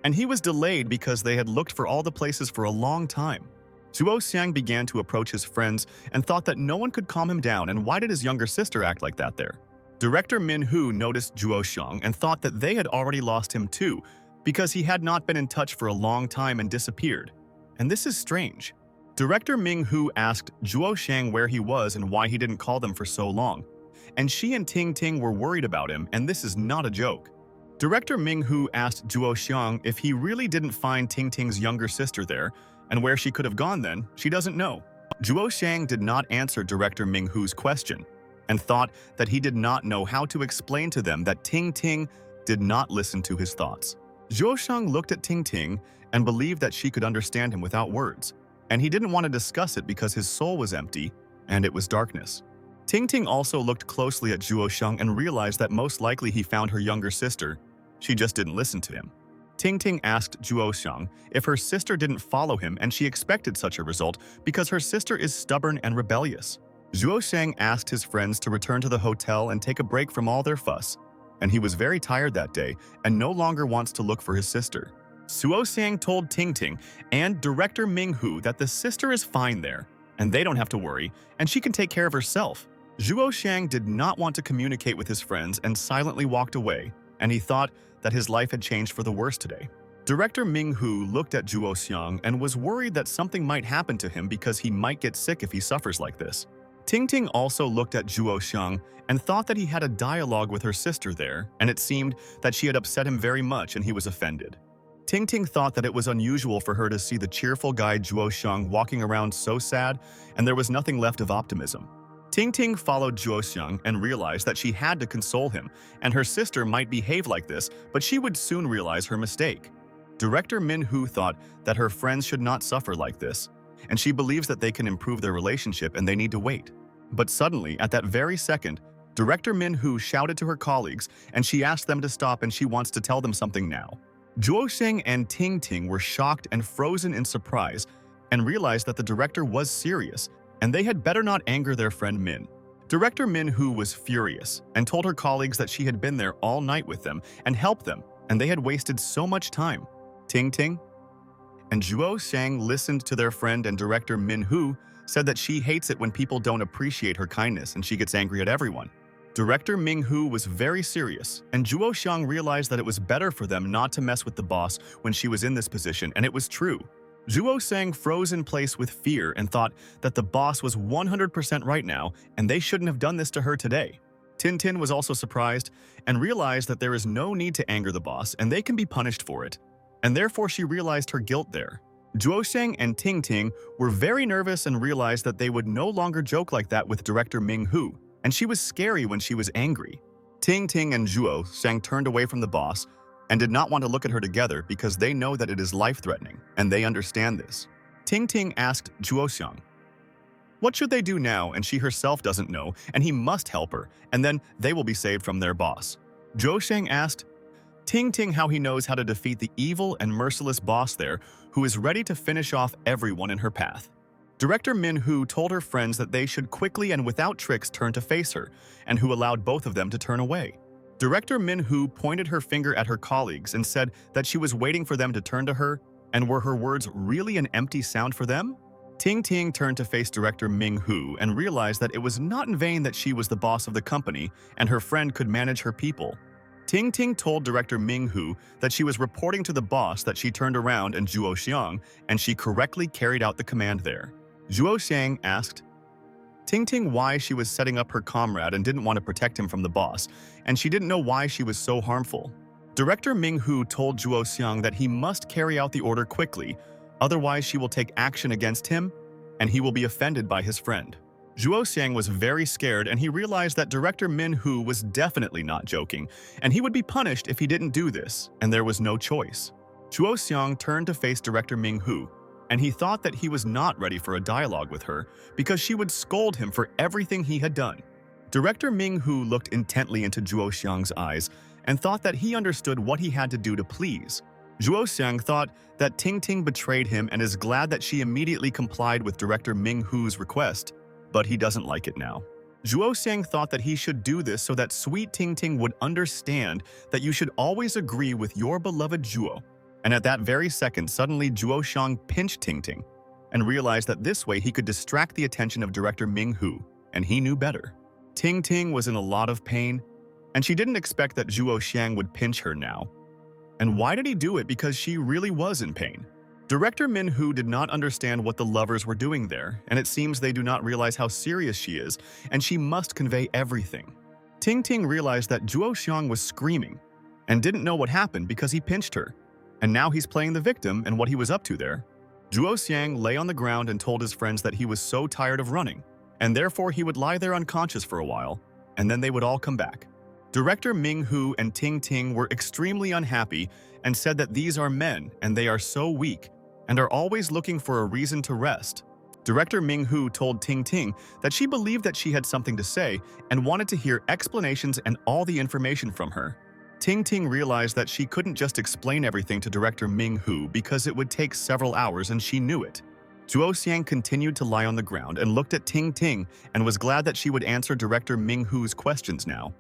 And he was delayed because they had looked for all the places for a long time. Zhuo Xiang began to approach his friends and thought that no one could calm him down, and why did his younger sister act like that there? Director Min Hu noticed Zhuo Xiang and thought that they had already lost him too, because he had not been in touch for a long time and disappeared. And this is strange. Director Ming Hu asked Zhuo Xiang where he was and why he didn't call them for so long. And she and Ting Ting were worried about him, and this is not a joke. Director Ming Hu asked Zhuo Xiang if he really didn't find Ting Ting's younger sister there, and where she could have gone then, she doesn't know. Zhuo Xiang did not answer Director Ming Hu's question, and thought that he did not know how to explain to them that Ting Ting did not listen to his thoughts. Zhuo Xiang looked at Ting Ting and believed that she could understand him without words, and he didn't want to discuss it because his soul was empty, and it was darkness. Ting Ting also looked closely at Zhuo Xiang and realized that most likely he found her younger sister. She just didn't listen to him. Ting Ting asked Zhuo Xiang if her sister didn't follow him, and she expected such a result because her sister is stubborn and rebellious. Zhuo Xiang asked his friends to return to the hotel and take a break from all their fuss, and he was very tired that day and no longer wants to look for his sister. Zhuo Xiang told Ting Ting and Director Ming Hu that the sister is fine there, and they don't have to worry, and she can take care of herself. Zhuo Xiang did not want to communicate with his friends and silently walked away, and he thought that his life had changed for the worse today. Director Ming Hu looked at Zhuo Xiang and was worried that something might happen to him because he might get sick if he suffers like this. Ting Ting also looked at Zhuo Xiang and thought that he had a dialogue with her sister there, and it seemed that she had upset him very much and he was offended. Ting Ting thought that it was unusual for her to see the cheerful guy Zhuo Xiang walking around so sad, and there was nothing left of optimism. Ting Ting followed Zhuo Xiang and realized that she had to console him, and her sister might behave like this, but she would soon realize her mistake. Director Min Hu thought that her friends should not suffer like this, and she believes that they can improve their relationship and they need to wait. But suddenly, at that very second, Director Min Hu shouted to her colleagues, and she asked them to stop and she wants to tell them something now. Zhuo Xiang and Ting Ting were shocked and frozen in surprise and realized that the director was serious, and they had better not anger their friend Min. Director Min Hu was furious and told her colleagues that she had been there all night with them and helped them, and they had wasted so much time. Ting Ting and Zhuo Xiang listened to their friend, and Director Min Hu said that she hates it when people don't appreciate her kindness and she gets angry at everyone. Director Ming Hu was very serious, and Zhuo Xiang realized that it was better for them not to mess with the boss when she was in this position, and it was true. Zhuo Xiang froze in place with fear and thought that the boss was 100% right now and they shouldn't have done this to her today. Tin Tin was also surprised and realized that there is no need to anger the boss and they can be punished for it, and therefore she realized her guilt there. Zhuo Xiang and Ting Ting were very nervous and realized that they would no longer joke like that with Director Ming Hu, and she was scary when she was angry. Ting Ting and Zhuo Xiang turned away from the boss and did not want to look at her together because they know that it is life-threatening, and they understand this. Ting Ting asked Zhuo Xiang, what should they do now, and she herself doesn't know, and he must help her, and then they will be saved from their boss. Zhuo Xiang asked Ting Ting how he knows how to defeat the evil and merciless boss there, who is ready to finish off everyone in her path. Director Min Hu told her friends that they should quickly and without tricks turn to face her, and who allowed both of them to turn away. Director Min Hu pointed her finger at her colleagues and said that she was waiting for them to turn to her, and were her words really an empty sound for them? Ting Ting turned to face Director Ming Hu and realized that it was not in vain that she was the boss of the company and her friend could manage her people. Ting Ting told Director Ming Hu that she was reporting to the boss that she turned around and Zhuo Xiang, and she correctly carried out the command there. Zhuo Xiang asked Ting Ting why she was setting up her comrade and didn't want to protect him from the boss, and she didn't know why she was so harmful. Director Ming Hu told Zhuo Xiang that he must carry out the order quickly, otherwise she will take action against him, and he will be offended by his friend. Zhuo Xiang was very scared, and he realized that Director Min Hu was definitely not joking, and he would be punished if he didn't do this, and there was no choice. Zhuo Xiang turned to face Director Ming Hu, and he thought that he was not ready for a dialogue with her because she would scold him for everything he had done. Director Ming Hu looked intently into Zhuo Xiang's eyes and thought that he understood what he had to do to please. Zhuo Xiang thought that Ting Ting betrayed him and is glad that she immediately complied with director Ming Hu's request, but he doesn't like it now. Zhuo Xiang thought that he should do this so that sweet Ting Ting would understand that you should always agree with your beloved Zhuo. And at that very second, suddenly Zhuo Xiang pinched Ting Ting and realized that this way he could distract the attention of director Ming Hu, and he knew better. Ting Ting was in a lot of pain, and she didn't expect that Zhuo Xiang would pinch her now. And why did he do it? Because she really was in pain. Director Min Hu did not understand what the lovers were doing there, and it seems they do not realize how serious she is, and she must convey everything. Ting Ting realized that Zhuo Xiang was screaming and didn't know what happened because he pinched her, and now he's playing the victim and what he was up to there. Zhuo Xiang lay on the ground and told his friends that he was so tired of running, and therefore he would lie there unconscious for a while, and then they would all come back. Director Ming Hu and Ting Ting were extremely unhappy and said that these are men and they are so weak and are always looking for a reason to rest. Director Ming Hu told Ting Ting that she believed that she had something to say and wanted to hear explanations and all the information from her. Ting Ting realized that she couldn't just explain everything to Director Ming Hu because it would take several hours and she knew it. Zhuo Xiang continued to lie on the ground and looked at Ting Ting and was glad that she would answer Director Ming Hu's questions now.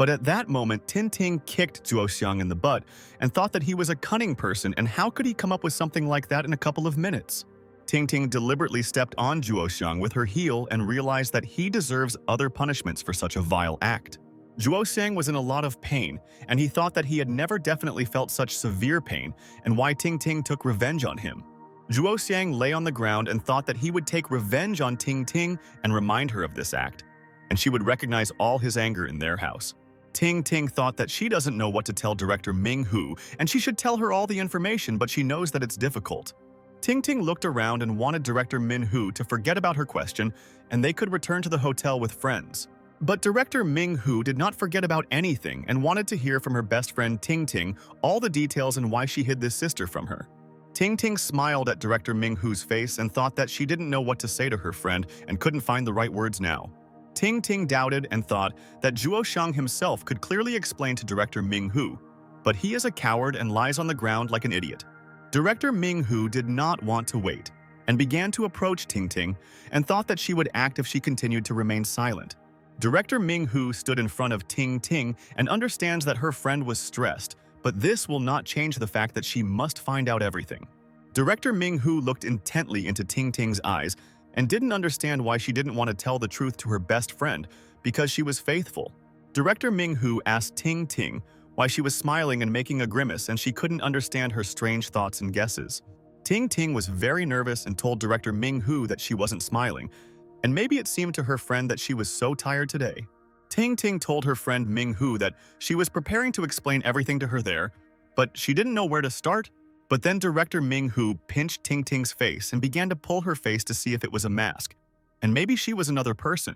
But at that moment, Ting Ting kicked Zhuo Xiang in the butt and thought that he was a cunning person, and how could he come up with something like that in a couple of minutes? Ting Ting deliberately stepped on Zhuo Xiang with her heel and realized that he deserves other punishments for such a vile act. Zhuo Xiang was in a lot of pain, and he thought that he had never definitely felt such severe pain and why Ting Ting took revenge on him. Zhuo Xiang lay on the ground and thought that he would take revenge on Ting Ting and remind her of this act, and she would recognize all his anger in their house. Ting Ting thought that she doesn't know what to tell Director Ming Hu, and she should tell her all the information, but she knows that it's difficult. Ting Ting looked around and wanted Director Min Hu to forget about her question, and they could return to the hotel with friends. But Director Ming Hu did not forget about anything and wanted to hear from her best friend Ting Ting all the details and why she hid this sister from her. Ting Ting smiled at Director Ming Hu's face and thought that she didn't know what to say to her friend and couldn't find the right words now. Ting Ting doubted and thought that Zhuo Xiang himself could clearly explain to Director Ming Hu, but he is a coward and lies on the ground like an idiot. Director Ming Hu did not want to wait and began to approach Ting Ting and thought that she would act if she continued to remain silent. Director Ming Hu stood in front of Ting Ting and understands that her friend was stressed, but this will not change the fact that she must find out everything. Director Ming Hu looked intently into Ting Ting's eyes and didn't understand why she didn't want to tell the truth to her best friend because she was faithful. Director Ming Hu asked Ting Ting why she was smiling and making a grimace, and she couldn't understand her strange thoughts and guesses. Ting Ting was very nervous and told Director Ming Hu that she wasn't smiling, and maybe it seemed to her friend that she was so tired today. Ting Ting told her friend Ming Hu that she was preparing to explain everything to her there, but she didn't know where to start. But then Director Ming Hu pinched Ting Ting's face and began to pull her face to see if it was a mask, and maybe she was another person.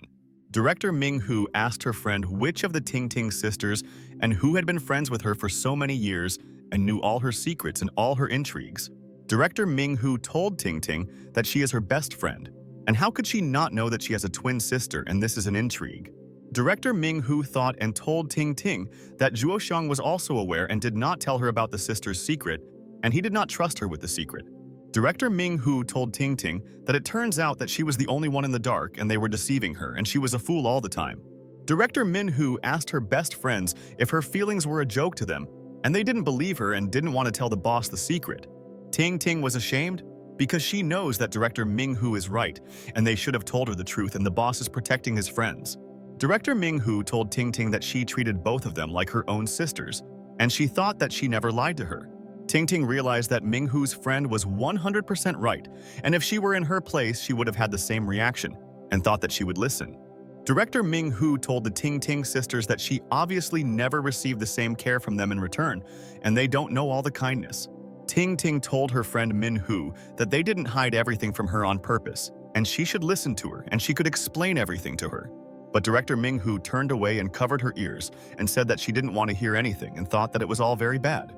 Director Ming Hu asked her friend which of the Ting Ting sisters and who had been friends with her for so many years and knew all her secrets and all her intrigues. Director Ming Hu told Ting Ting that she is her best friend, and how could she not know that she has a twin sister and this is an intrigue? Director Ming Hu thought and told Ting Ting that Zhuo Xiang was also aware and did not tell her about the sister's secret, and he did not trust her with the secret. Director Ming Hu told Ting Ting that it turns out that she was the only one in the dark and they were deceiving her and she was a fool all the time. Director Min Hu asked her best friends if her feelings were a joke to them, and they didn't believe her and didn't want to tell the boss the secret. Ting Ting was ashamed because she knows that Director Ming Hu is right and they should have told her the truth, and the boss is protecting his friends. Director Ming Hu told Ting Ting that she treated both of them like her own sisters, and she thought that she never lied to her. Ting Ting realized that Ming Hu's friend was 100% right, and if she were in her place, she would have had the same reaction, and thought that she would listen. Director Ming Hu told the Ting Ting sisters that she obviously never received the same care from them in return, and they don't know all the kindness. Ting Ting told her friend Min Hu that they didn't hide everything from her on purpose, and she should listen to her, and she could explain everything to her. But Director Ming Hu turned away and covered her ears, and said that she didn't want to hear anything and thought that it was all very bad.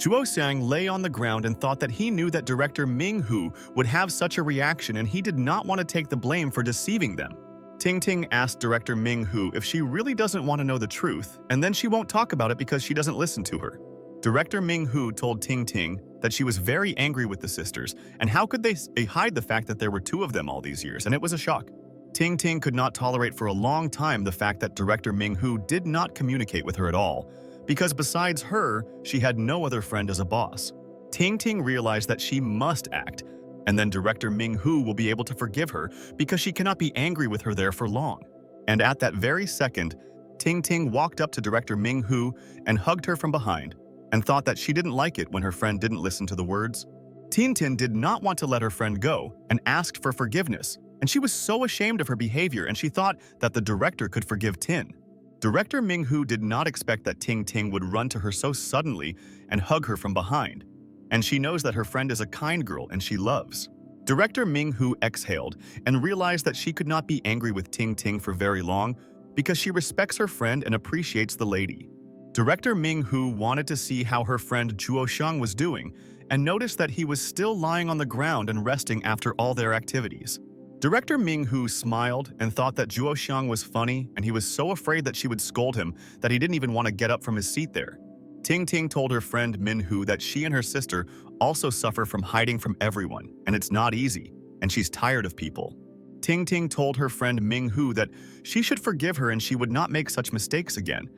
Zhuo Xiang lay on the ground and thought that he knew that Director Ming Hu would have such a reaction, and he did not want to take the blame for deceiving them. Ting Ting asked Director Ming Hu if she really doesn't want to know the truth, and then she won't talk about it because she doesn't listen to her. Director Ming Hu told Ting Ting that she was very angry with the sisters, and how could they hide the fact that there were two of them all these years, and it was a shock. Ting Ting could not tolerate for a long time the fact that director Ming Hu did not communicate with her at all, because besides her, she had no other friend as a boss. Ting Ting realized that she must act, and then director Ming Hu will be able to forgive her because she cannot be angry with her there for long. And at that very second, Ting Ting walked up to director Ming Hu and hugged her from behind, and thought that she didn't like it when her friend didn't listen to the words. Tin Tin did not want to let her friend go and asked for forgiveness, and she was so ashamed of her behavior and she thought that the director could forgive Tin. Director Ming Hu did not expect that Ting Ting would run to her so suddenly and hug her from behind, and she knows that her friend is a kind girl and she loves. Director Ming Hu exhaled and realized that she could not be angry with Ting Ting for very long because she respects her friend and appreciates the lady. Director Ming Hu wanted to see how her friend Zhuo Xiang was doing and noticed that he was still lying on the ground and resting after all their activities. Director Ming Hu smiled and thought that Zhuo Xiang was funny, and he was so afraid that she would scold him that he didn't even want to get up from his seat there. Ting Ting told her friend Min Hu that she and her sister also suffer from hiding from everyone, and it's not easy, and she's tired of people. Ting Ting told her friend Ming Hu that she should forgive her and she would not make such mistakes again,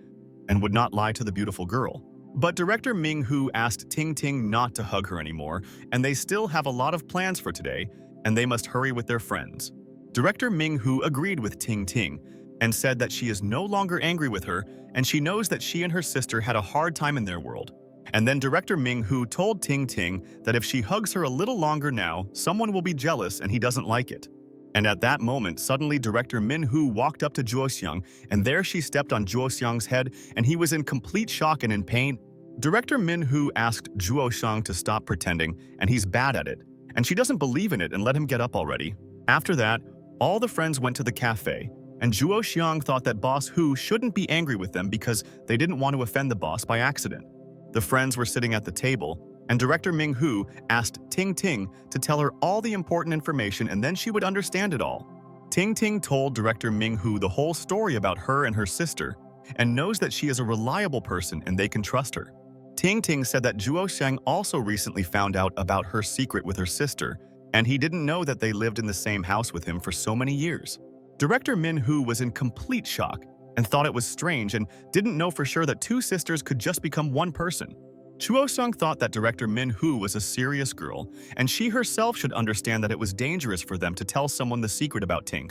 and would not lie to the beautiful girl. But director Ming Hu asked Ting Ting not to hug her anymore, and they still have a lot of plans for today, and they must hurry with their friends. Director Ming Hu agreed with Ting Ting and said that she is no longer angry with her, and she knows that she and her sister had a hard time in their world. And then director Ming Hu told Ting Ting that if she hugs her a little longer now, someone will be jealous and he doesn't like it. And at that moment, suddenly director Min Hu walked up to Zhuo Xiang, and there she stepped on Zhuo Xiang's head, and he was in complete shock and in pain. Director Min Hu asked Zhuo Xiang to stop pretending, and he's bad at it, and she doesn't believe in it and let him get up already. After that, all the friends went to the cafe, and Zhuo Xiang thought that Boss Hu shouldn't be angry with them because they didn't want to offend the boss by accident. The friends were sitting at the table, and director Ming Hu asked Ting Ting to tell her all the important information and then she would understand it all. Ting Ting told director Ming Hu the whole story about her and her sister, and knows that she is a reliable person and they can trust her. Ting Ting said that Zhuo Xiang also recently found out about her secret with her sister, and he didn't know that they lived in the same house with him for so many years. Director Min Hu was in complete shock and thought it was strange and didn't know for sure that two sisters could just become one person. Zhuo Xiang thought that director Min Hu was a serious girl, and she herself should understand that it was dangerous for them to tell someone the secret about Ting.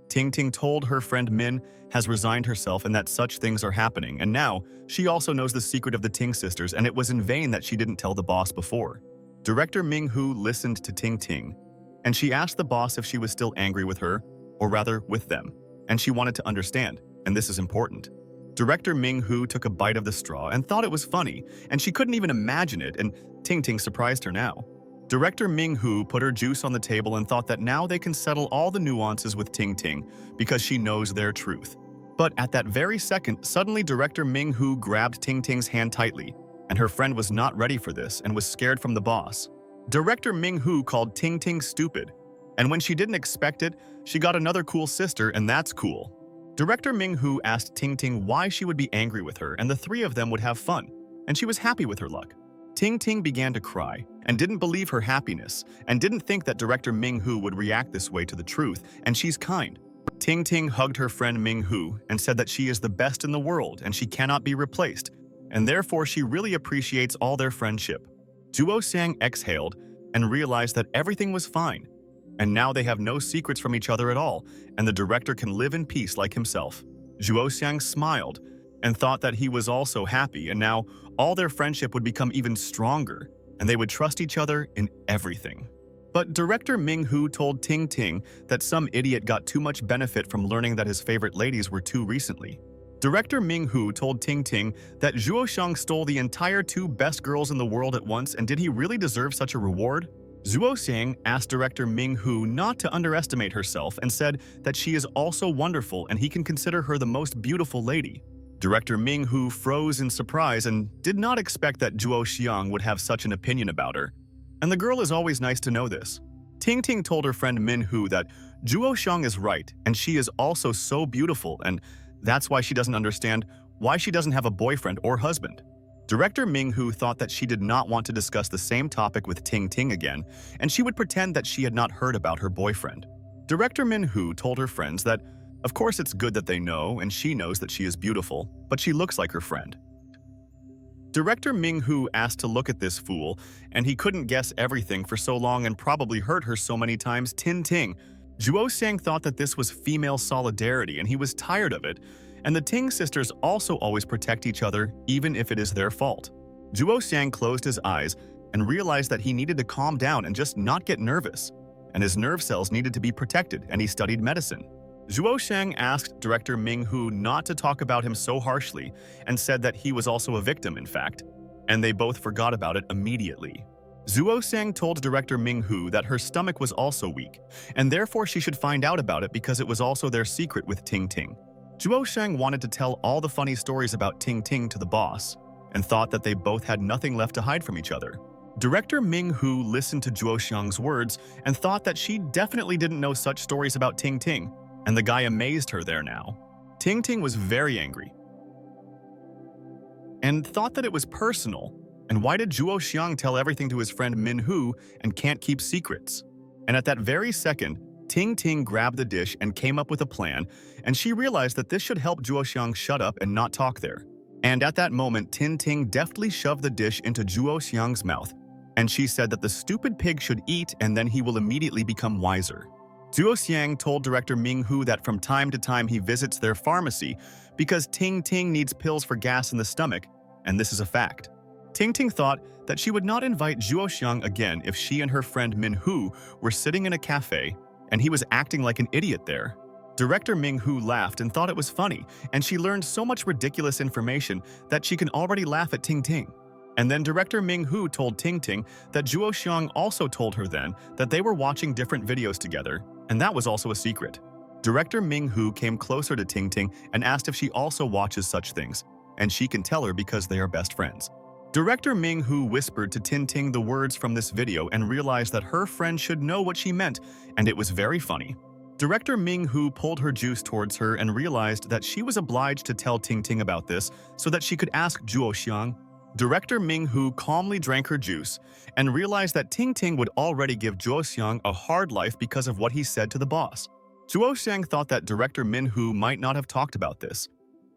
Ting Ting told her friend Min has resigned herself and that such things are happening, and now she also knows the secret of the Ting sisters, and it was in vain that she didn't tell the boss before. Director Ming Hu listened to Ting Ting, and she asked the boss if she was still angry with her, or rather with them, and she wanted to understand, and this is important. Director Ming Hu took a bite of the straw and thought it was funny, and she couldn't even imagine it, and Ting Ting surprised her now. Director Ming Hu put her juice on the table and thought that now they can settle all the nuances with Ting Ting because she knows their truth. But at that very second, suddenly Director Ming Hu grabbed Ting Ting's hand tightly, and her friend was not ready for this and was scared from the boss. Director Ming Hu called Ting Ting stupid, and when she didn't expect it, she got another cool sister, and that's cool. Director Ming Hu asked Ting Ting why she would be angry with her, and the three of them would have fun, and she was happy with her luck. Ting Ting began to cry and didn't believe her happiness and didn't think that Director Ming Hu would react this way to the truth, and she's kind. Ting Ting hugged her friend Ming Hu and said that she is the best in the world and she cannot be replaced, and therefore she really appreciates all their friendship. Zhuo Xiang exhaled and realized that everything was fine, and now they have no secrets from each other at all, and the director can live in peace like himself. Zhuo Xiang smiled and thought that he was also happy, and now all their friendship would become even stronger, and they would trust each other in everything. But director Ming Hu told Ting Ting that some idiot got too much benefit from learning that his favorite ladies were two recently. Director Ming Hu told Ting Ting that Zhuo Xiang stole the entire two best girls in the world at once, and did he really deserve such a reward? Zhuo Xiang asked director Ming Hu not to underestimate herself and said that she is also wonderful and he can consider her the most beautiful lady. Director Ming Hu froze in surprise and did not expect that Zhuo Xiang would have such an opinion about her. And the girl is always nice to know this. Ting Ting told her friend Min Hu that Zhuo Xiang is right and she is also so beautiful, and that's why she doesn't understand why she doesn't have a boyfriend or husband. Director Ming-hu thought that she did not want to discuss the same topic with Ting-Ting again, and she would pretend that she had not heard about her boyfriend. Director Min-hu told her friends that, of course it's good that they know, and she knows that she is beautiful, but she looks like her friend. Director Ming-hu asked to look at this fool, and he couldn't guess everything for so long and probably hurt her so many times. Ting-Ting. Zhuo Xiang thought that this was female solidarity, and he was tired of it, and the Ting sisters also always protect each other, even if it is their fault. Zhuo Xiang closed his eyes and realized that he needed to calm down and just not get nervous, and his nerve cells needed to be protected, and he studied medicine. Zhuo Xiang asked Director Ming-hu not to talk about him so harshly and said that he was also a victim, in fact, and they both forgot about it immediately. Zhuo Xiang told Director Ming-hu that her stomach was also weak, and therefore she should find out about it because it was also their secret with Ting-Ting. Zhuo Xiang wanted to tell all the funny stories about Ting-Ting to the boss, and thought that they both had nothing left to hide from each other. Director Ming-hu listened to Zhuo Xiang's words and thought that she definitely didn't know such stories about Ting-Ting, and the guy amazed her there now. Ting-Ting was very angry and thought that it was personal, and why did Zhuo Xiang tell everything to his friend Min-hu and can't keep secrets? And at that very second, Ting-Ting grabbed the dish and came up with a plan, and she realized that this should help Zhuo Xiang shut up and not talk there. And at that moment, Ting-Ting deftly shoved the dish into Zhuo Xiang's mouth, and she said that the stupid pig should eat and then he will immediately become wiser. Zhuo Xiang told Director Ming-hu that from time to time he visits their pharmacy because Ting-Ting needs pills for gas in the stomach, and this is a fact. Ting-Ting thought that she would not invite Zhuo Xiang again if she and her friend Min-hu were sitting in a cafe and he was acting like an idiot there. Director Ming-hu laughed and thought it was funny, and she learned so much ridiculous information that she can already laugh at Ting-Ting. And then Director Ming-hu told Ting-Ting that Zhuo Xiang also told her then that they were watching different videos together, and that was also a secret. Director Ming-hu came closer to Ting-Ting and asked if she also watches such things, and she can tell her because they are best friends. Director Ming-hu whispered to Ting-Ting the words from this video and realized that her friend should know what she meant, and it was very funny. Director Ming-hu pulled her juice towards her and realized that she was obliged to tell Ting-Ting about this so that she could ask Zhuo Xiang. Director Ming-hu calmly drank her juice and realized that Ting-Ting would already give Zhuo Xiang a hard life because of what he said to the boss. Zhuo Xiang thought that Director Min-hu might not have talked about this,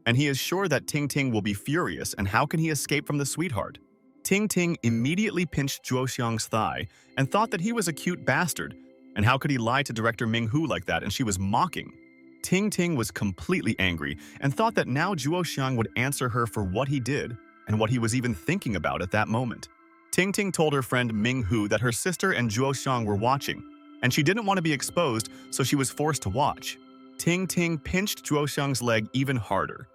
and he is sure that Ting-Ting will be furious, and how can he escape from the sweetheart? Ting-Ting immediately pinched Zhuo Xiang's thigh and thought that he was a cute bastard, and how could he lie to Director Ming-hu like that, and she was mocking. Ting-Ting was completely angry and thought that now Zhuo Xiang would answer her for what he did and what he was even thinking about at that moment. Ting-Ting told her friend Ming-hu that her sister and Zhuo Xiang were watching, and she didn't want to be exposed, so she was forced to watch. Ting-Ting pinched Zhuo Xiang's leg even harder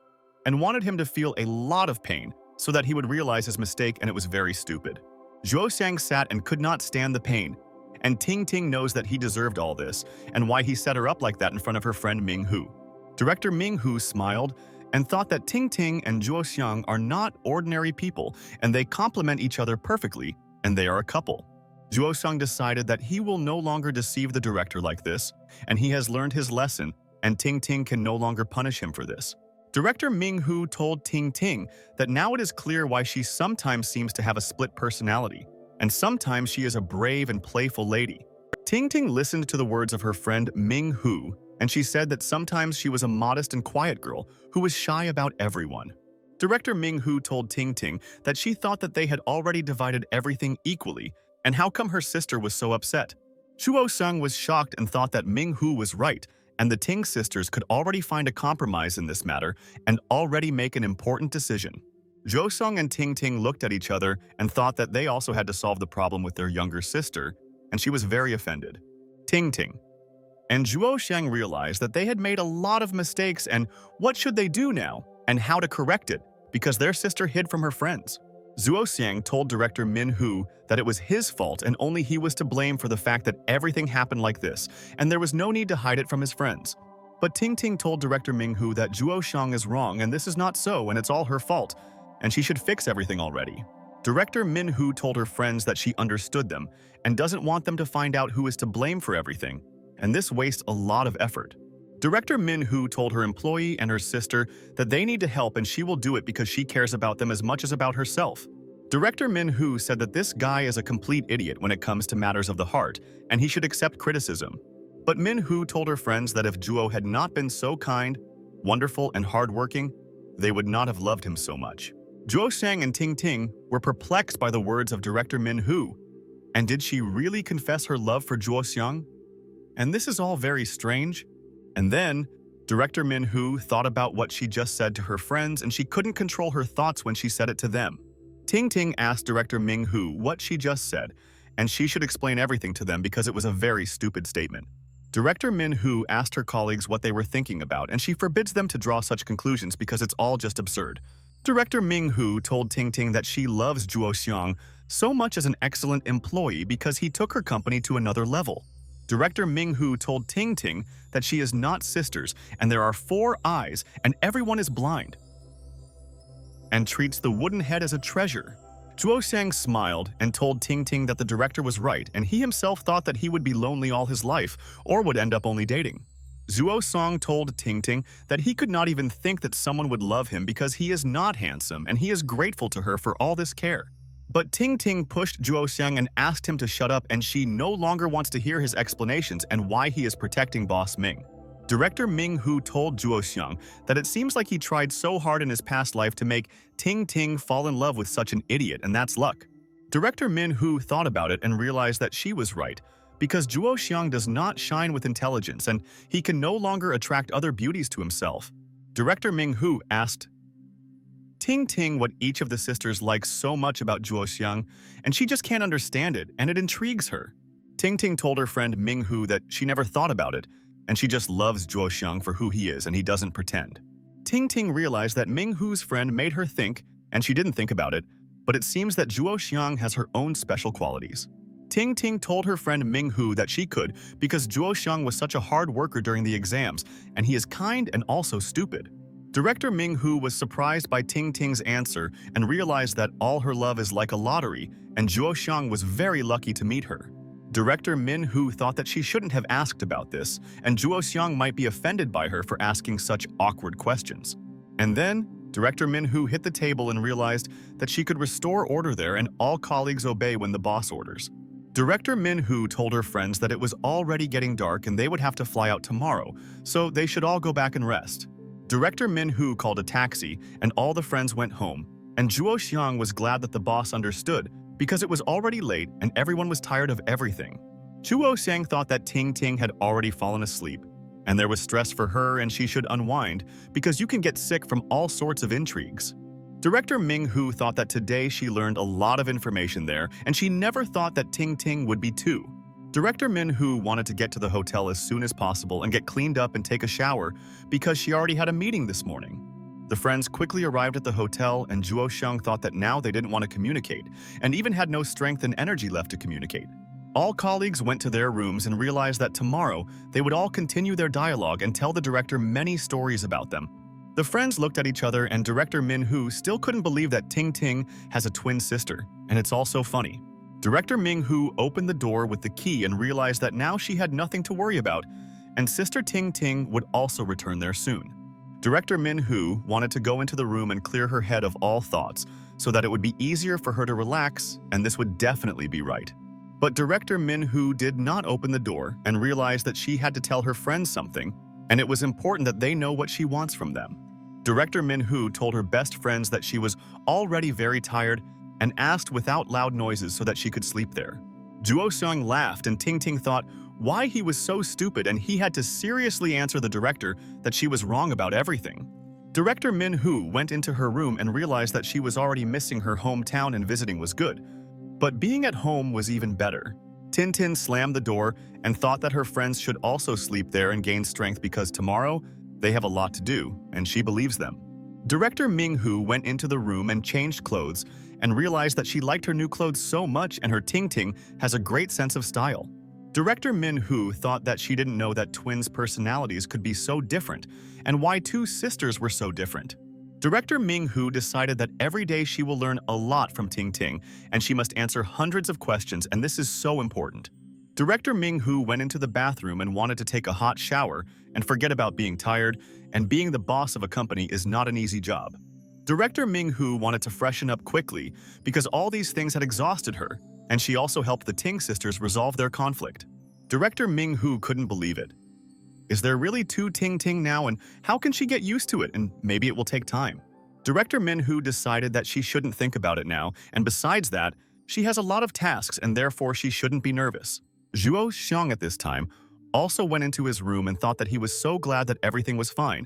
and wanted him to feel a lot of pain so that he would realize his mistake, and it was very stupid. Zhuo Xiang sat and could not stand the pain, and Ting-Ting knows that he deserved all this and why he set her up like that in front of her friend Ming-hu. Director Ming-hu smiled and thought that Ting-Ting and Zhuo Xiang are not ordinary people, and they complement each other perfectly, and they are a couple. Zhuo Xiang decided that he will no longer deceive the director like this, and he has learned his lesson, and Ting-Ting can no longer punish him for this. Director Ming-hu told Ting-Ting that now it is clear why she sometimes seems to have a split personality, and sometimes she is a brave and playful lady. Ting-Ting listened to the words of her friend Ming-hu, and she said that sometimes she was a modest and quiet girl who was shy about everyone. Director Ming-hu told Ting-Ting that she thought that they had already divided everything equally, and how come her sister was so upset? Zhuo Xiang was shocked and thought that Ming-hu was right, and the Ting sisters could already find a compromise in this matter and already make an important decision. Zhuo Xiang and Ting-Ting looked at each other and thought that they also had to solve the problem with their younger sister, and she was very offended. Ting-Ting and Zhuo Xiang realized that they had made a lot of mistakes, and what should they do now, and how to correct it, because their sister hid from her friends. Zhuo Xiang told Director Min-hu that it was his fault and only he was to blame for the fact that everything happened like this, and there was no need to hide it from his friends. But Ting-Ting told Director Ming-hu that Zhuo Xiang is wrong and this is not so, and it's all her fault, and she should fix everything already. Director Min-hu told her friends that she understood them and doesn't want them to find out who is to blame for everything, and this wastes a lot of effort. Director Min-hoo told her employee and her sister that they need to help and she will do it because she cares about them as much as about herself. Director Min-hoo said that this guy is a complete idiot when it comes to matters of the heart, and he should accept criticism. But Min-hoo told her friends that if Juho had not been so kind, wonderful, and hardworking, they would not have loved him so much. Juho Xiang and Ting Ting were perplexed by the words of Director Min-hoo. And did she really confess her love for Juho Xiang? And this is all very strange. And then, Director Min-hoo thought about what she just said to her friends, and she couldn't control her thoughts when she said it to them. Ting Ting asked Director Min-hoo what she just said, and she should explain everything to them because it was a very stupid statement. Director Min-hoo asked her colleagues what they were thinking about, and she forbids them to draw such conclusions because it's all just absurd. Director Min-hoo told Ting Ting that she loves Juho Xiang so much as an excellent employee because he took her company to another level. Director Min-hoo told Ting Ting that she is not sisters and there are 4 eyes and everyone is blind, and treats the wooden head as a treasure. Juho Xiang smiled and told Ting Ting that the director was right and he himself thought that he would be lonely all his life or would end up only dating. Zuo Song told Ting Ting that he could not even think that someone would love him because he is not handsome and he is grateful to her for all this care. But Ting Ting pushed Juho Xiang and asked him to shut up, and she no longer wants to hear his explanations and why he is protecting Boss Ming. Director Min-hoo told Juho Xiang that it seems like he tried so hard in his past life to make Ting Ting fall in love with such an idiot, and that's luck. Director Min-hoo thought about it and realized that she was right, because Juho Xiang does not shine with intelligence and he can no longer attract other beauties to himself. Director Min-hoo asked Ting Ting what each of the sisters likes so much about Juho Xiang, and she just can't understand it, and it intrigues her. Ting Ting told her friend Min-hoo that she never thought about it, and she just loves Juho Xiang for who he is and he doesn't pretend. Ting Ting realized that Min-hoo's friend made her think, and she didn't think about it, but it seems that Juho Xiang has her own special qualities. Ting Ting told her friend Min-hoo that she could because Juho Xiang was such a hard worker during the exams, and he is kind and also stupid. Director Min-hoo was surprised by Ting Ting's answer and realized that all her love is like a lottery, and Juho Xiang was very lucky to meet her. Director Min-hoo thought that she shouldn't have asked about this, and Juho Xiang might be offended by her for asking such awkward questions. And then, Director Min-hoo hit the table and realized that she could restore order there and all colleagues obey when the boss orders. Director Min-hoo told her friends that it was already getting dark and they would have to fly out tomorrow, so they should all go back and rest. Director Min-hoo called a taxi and all the friends went home, and Juho Xiang was glad that the boss understood because it was already late and everyone was tired of everything. Juho Xiang thought that Ting Ting had already fallen asleep, and there was stress for her and she should unwind because you can get sick from all sorts of intrigues. Director Min-hoo thought that today she learned a lot of information there and she never thought that Ting Ting would be too. Director Min-hoo wanted to get to the hotel as soon as possible and get cleaned up and take a shower because she already had a meeting this morning. The friends quickly arrived at the hotel and Juho Xiang thought that now they didn't want to communicate and even had no strength and energy left to communicate. All colleagues went to their rooms and realized that tomorrow they would all continue their dialogue and tell the director many stories about them. The friends looked at each other and Director Min-hoo still couldn't believe that Ting Ting has a twin sister, and it's all so funny. Director Min-hoo opened the door with the key and realized that now she had nothing to worry about, and Sister Ting Ting would also return there soon. Director Min-hoo wanted to go into the room and clear her head of all thoughts so that it would be easier for her to relax, and this would definitely be right. But Director Min-hoo did not open the door and realized that she had to tell her friends something, and it was important that they know what she wants from them. Director Min-hoo told her best friends that she was already very tired and asked without loud noises so that she could sleep there. Juho Xiang laughed and Ting Ting thought why he was so stupid and he had to seriously answer the director that she was wrong about everything. Director Min-hoo went into her room and realized that she was already missing her hometown and visiting was good. But being at home was even better. Tintin slammed the door and thought that her friends should also sleep there and gain strength because tomorrow they have a lot to do, and she believes them. Director Min-hoo went into the room and changed clothes and realized that she liked her new clothes so much and her Ting Ting has a great sense of style. Director Min-hoo thought that she didn't know that twins' personalities could be so different and why two sisters were so different. Director Min-hoo decided that every day she will learn a lot from Ting Ting and she must answer hundreds of questions, and this is so important. Director Ming-hu went into the bathroom and wanted to take a hot shower and forget about being tired, and being the boss of a company is not an easy job. Director Ming-hu wanted to freshen up quickly because all these things had exhausted her, and she also helped the Ting sisters resolve their conflict. Director Ming-hu couldn't believe it. Is there really two Ting Ting now, and how can she get used to it, and maybe it will take time? Director Min-hu decided that she shouldn't think about it now, and besides that, she has a lot of tasks and therefore she shouldn't be nervous. Zhuo Xiang at this time also went into his room and thought that he was so glad that everything was fine,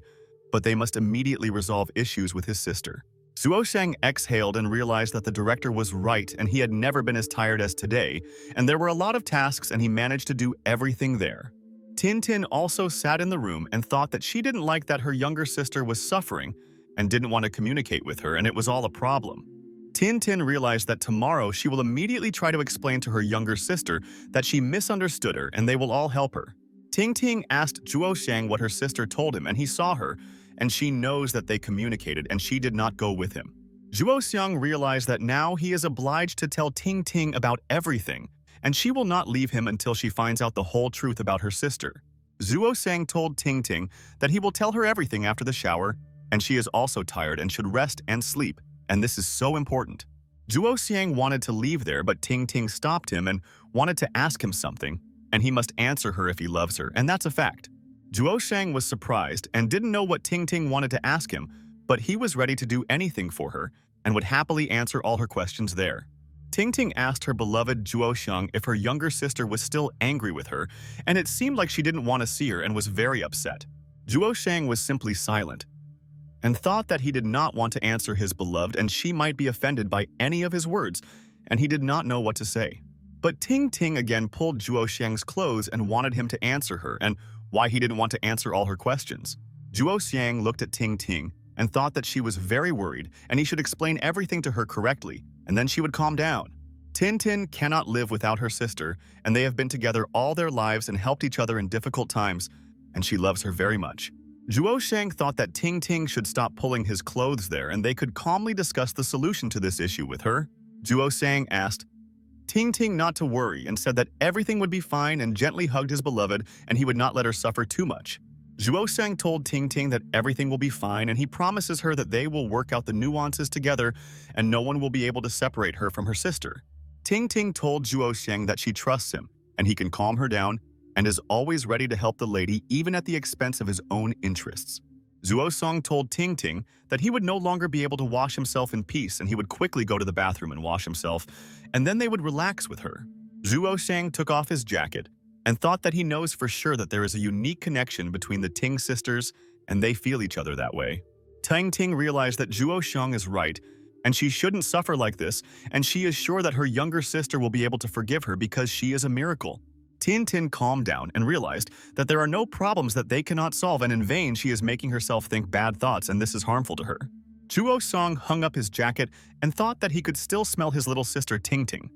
but they must immediately resolve issues with his sister. Zhuo Xiang exhaled and realized that the director was right and he had never been as tired as today, and there were a lot of tasks and he managed to do everything there. Tintin also sat in the room and thought that she didn't like that her younger sister was suffering and didn't want to communicate with her, and it was all a problem. Tintin realized that tomorrow she will immediately try to explain to her younger sister that she misunderstood her and they will all help her. Ting Ting asked Zhuo Xiang what her sister told him, and he saw her, and she knows that they communicated and she did not go with him. Zhuo Xiang realized that now he is obliged to tell Ting Ting about everything, and she will not leave him until she finds out the whole truth about her sister. Zhuo Xiang told Ting Ting that he will tell her everything after the shower, and she is also tired and should rest and sleep, and this is so important. Zhuo Xiang wanted to leave there, but Ting Ting stopped him and wanted to ask him something, and he must answer her if he loves her, and that's a fact. Zhuo Xiang was surprised and didn't know what Ting Ting wanted to ask him, but he was ready to do anything for her and would happily answer all her questions there. Ting Ting asked her beloved Zhuo Xiang if her younger sister was still angry with her, and it seemed like she didn't want to see her and was very upset. Zhuo Xiang was simply silent and thought that he did not want to answer his beloved and she might be offended by any of his words, and he did not know what to say. But Ting Ting again pulled Zhuo Xiang's clothes and wanted him to answer her, and why he didn't want to answer all her questions. Zhuo Xiang looked at Ting Ting and thought that she was very worried and he should explain everything to her correctly, and then she would calm down. Tintin cannot live without her sister, and they have been together all their lives and helped each other in difficult times, and she loves her very much. Zhuo Xiang thought that Ting Ting should stop pulling his clothes there and they could calmly discuss the solution to this issue with her. Zhuo Xiang asked Ting Ting not to worry and said that everything would be fine and gently hugged his beloved and he would not let her suffer too much. Zhuo Xiang told Ting Ting that everything will be fine and he promises her that they will work out the nuances together and no one will be able to separate her from her sister. Ting Ting told Zhuo Xiang that she trusts him and he can calm her down and is always ready to help the lady even at the expense of his own interests. Zhuo Xiang told Ting Ting that he would no longer be able to wash himself in peace and he would quickly go to the bathroom and wash himself, and then they would relax with her. Zhuo Xiang took off his jacket and thought that he knows for sure that there is a unique connection between the Ting sisters and they feel each other that way. Ting Ting realized that Zhuo Xiang is right and she shouldn't suffer like this, and she is sure that her younger sister will be able to forgive her because she is a miracle. Tintin calmed down and realized that there are no problems that they cannot solve, and in vain she is making herself think bad thoughts and this is harmful to her. Zhuo Xiang hung up his jacket and thought that he could still smell his little sister Ting Ting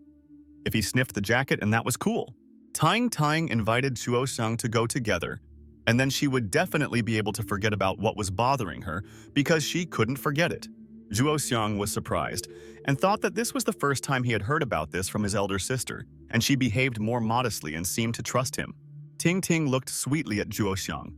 if he sniffed the jacket, and that was cool. Ting Ting invited Zhuo Xiang to go together, and then she would definitely be able to forget about what was bothering her because she couldn't forget it. Zhuo Xiang was surprised and thought that this was the first time he had heard about this from his elder sister, and she behaved more modestly and seemed to trust him. Ting Ting looked sweetly at Zhuo Xiang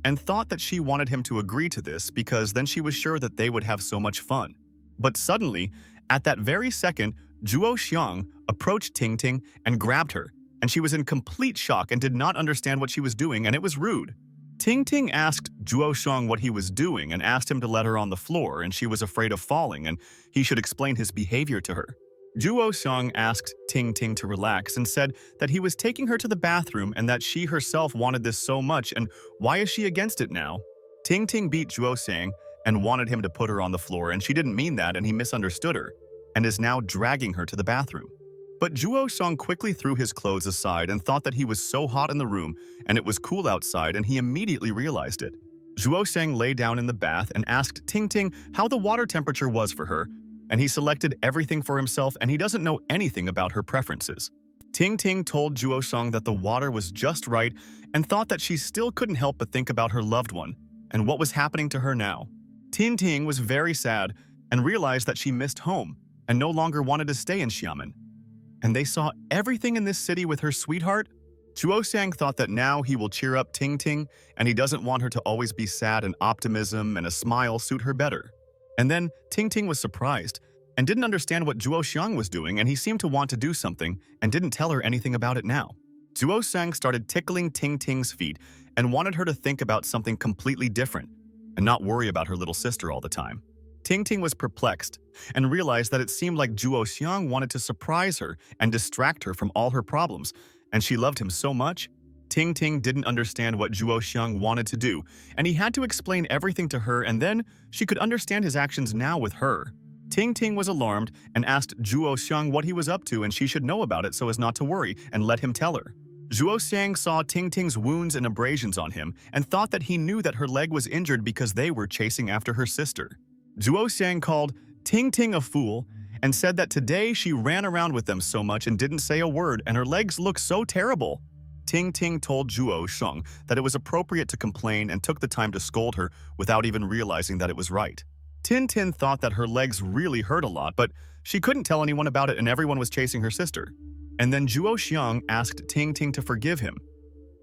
and thought that she wanted him to agree to this because then she was sure that they would have so much fun. But suddenly, at that very second, Zhuo Xiang approached Ting Ting and grabbed her, and she was in complete shock and did not understand what she was doing, and it was rude. Ting Ting asked Zhuo Xiang what he was doing and asked him to let her on the floor, and she was afraid of falling and he should explain his behavior to her. Zhuo Xiang asked Ting Ting to relax and said that he was taking her to the bathroom and that she herself wanted this so much, and why is she against it now? Ting Ting beat Zhuo Xiang and wanted him to put her on the floor, and she didn't mean that and he misunderstood her and is now dragging her to the bathroom. But Zhuo Xiang quickly threw his clothes aside and thought that he was so hot in the room and it was cool outside, and he immediately realized it. Zhuo Xiang lay down in the bath and asked Ting Ting how the water temperature was for her, and he selected everything for himself and he doesn't know anything about her preferences. Ting Ting told Zhuo Xiang that the water was just right and thought that she still couldn't help but think about her loved one and what was happening to her now. Ting Ting was very sad and realized that she missed home and no longer wanted to stay in Xiamen. and they saw everything in this city with her sweetheart? Juoxiang thought that now he will cheer up Ting Ting, and he doesn't want her to always be sad, and optimism and a smile suit her better. And then Ting Ting was surprised and didn't understand what Juoxiang was doing, and he seemed to want to do something and didn't tell her anything about it now. Juoxiang started tickling Ting Ting's feet and wanted her to think about something completely different and not worry about her little sister all the time. Ting Ting was perplexed and realized that it seemed like Juoxiang wanted to surprise her and distract her from all her problems, and she loved him so much. Ting Ting didn't understand what Juoxiang wanted to do, and he had to explain everything to her, and then she could understand his actions now with her. Ting Ting was alarmed and asked Juoxiang what he was up to, and she should know about it so as not to worry and let him tell her. Juoxiang saw Ting Ting's wounds and abrasions on him and thought that he knew that her leg was injured because they were chasing after her sister. Juoxiang called Ting Ting a fool and said that today she ran around with them so much and didn't say a word, and her legs looked so terrible. Ting Ting told Juoxiang that it was appropriate to complain and took the time to scold her without even realizing that it was right. Tin Tin thought that her legs really hurt a lot, but she couldn't tell anyone about it, and everyone was chasing her sister. And then Juoxiang asked Ting Ting to forgive him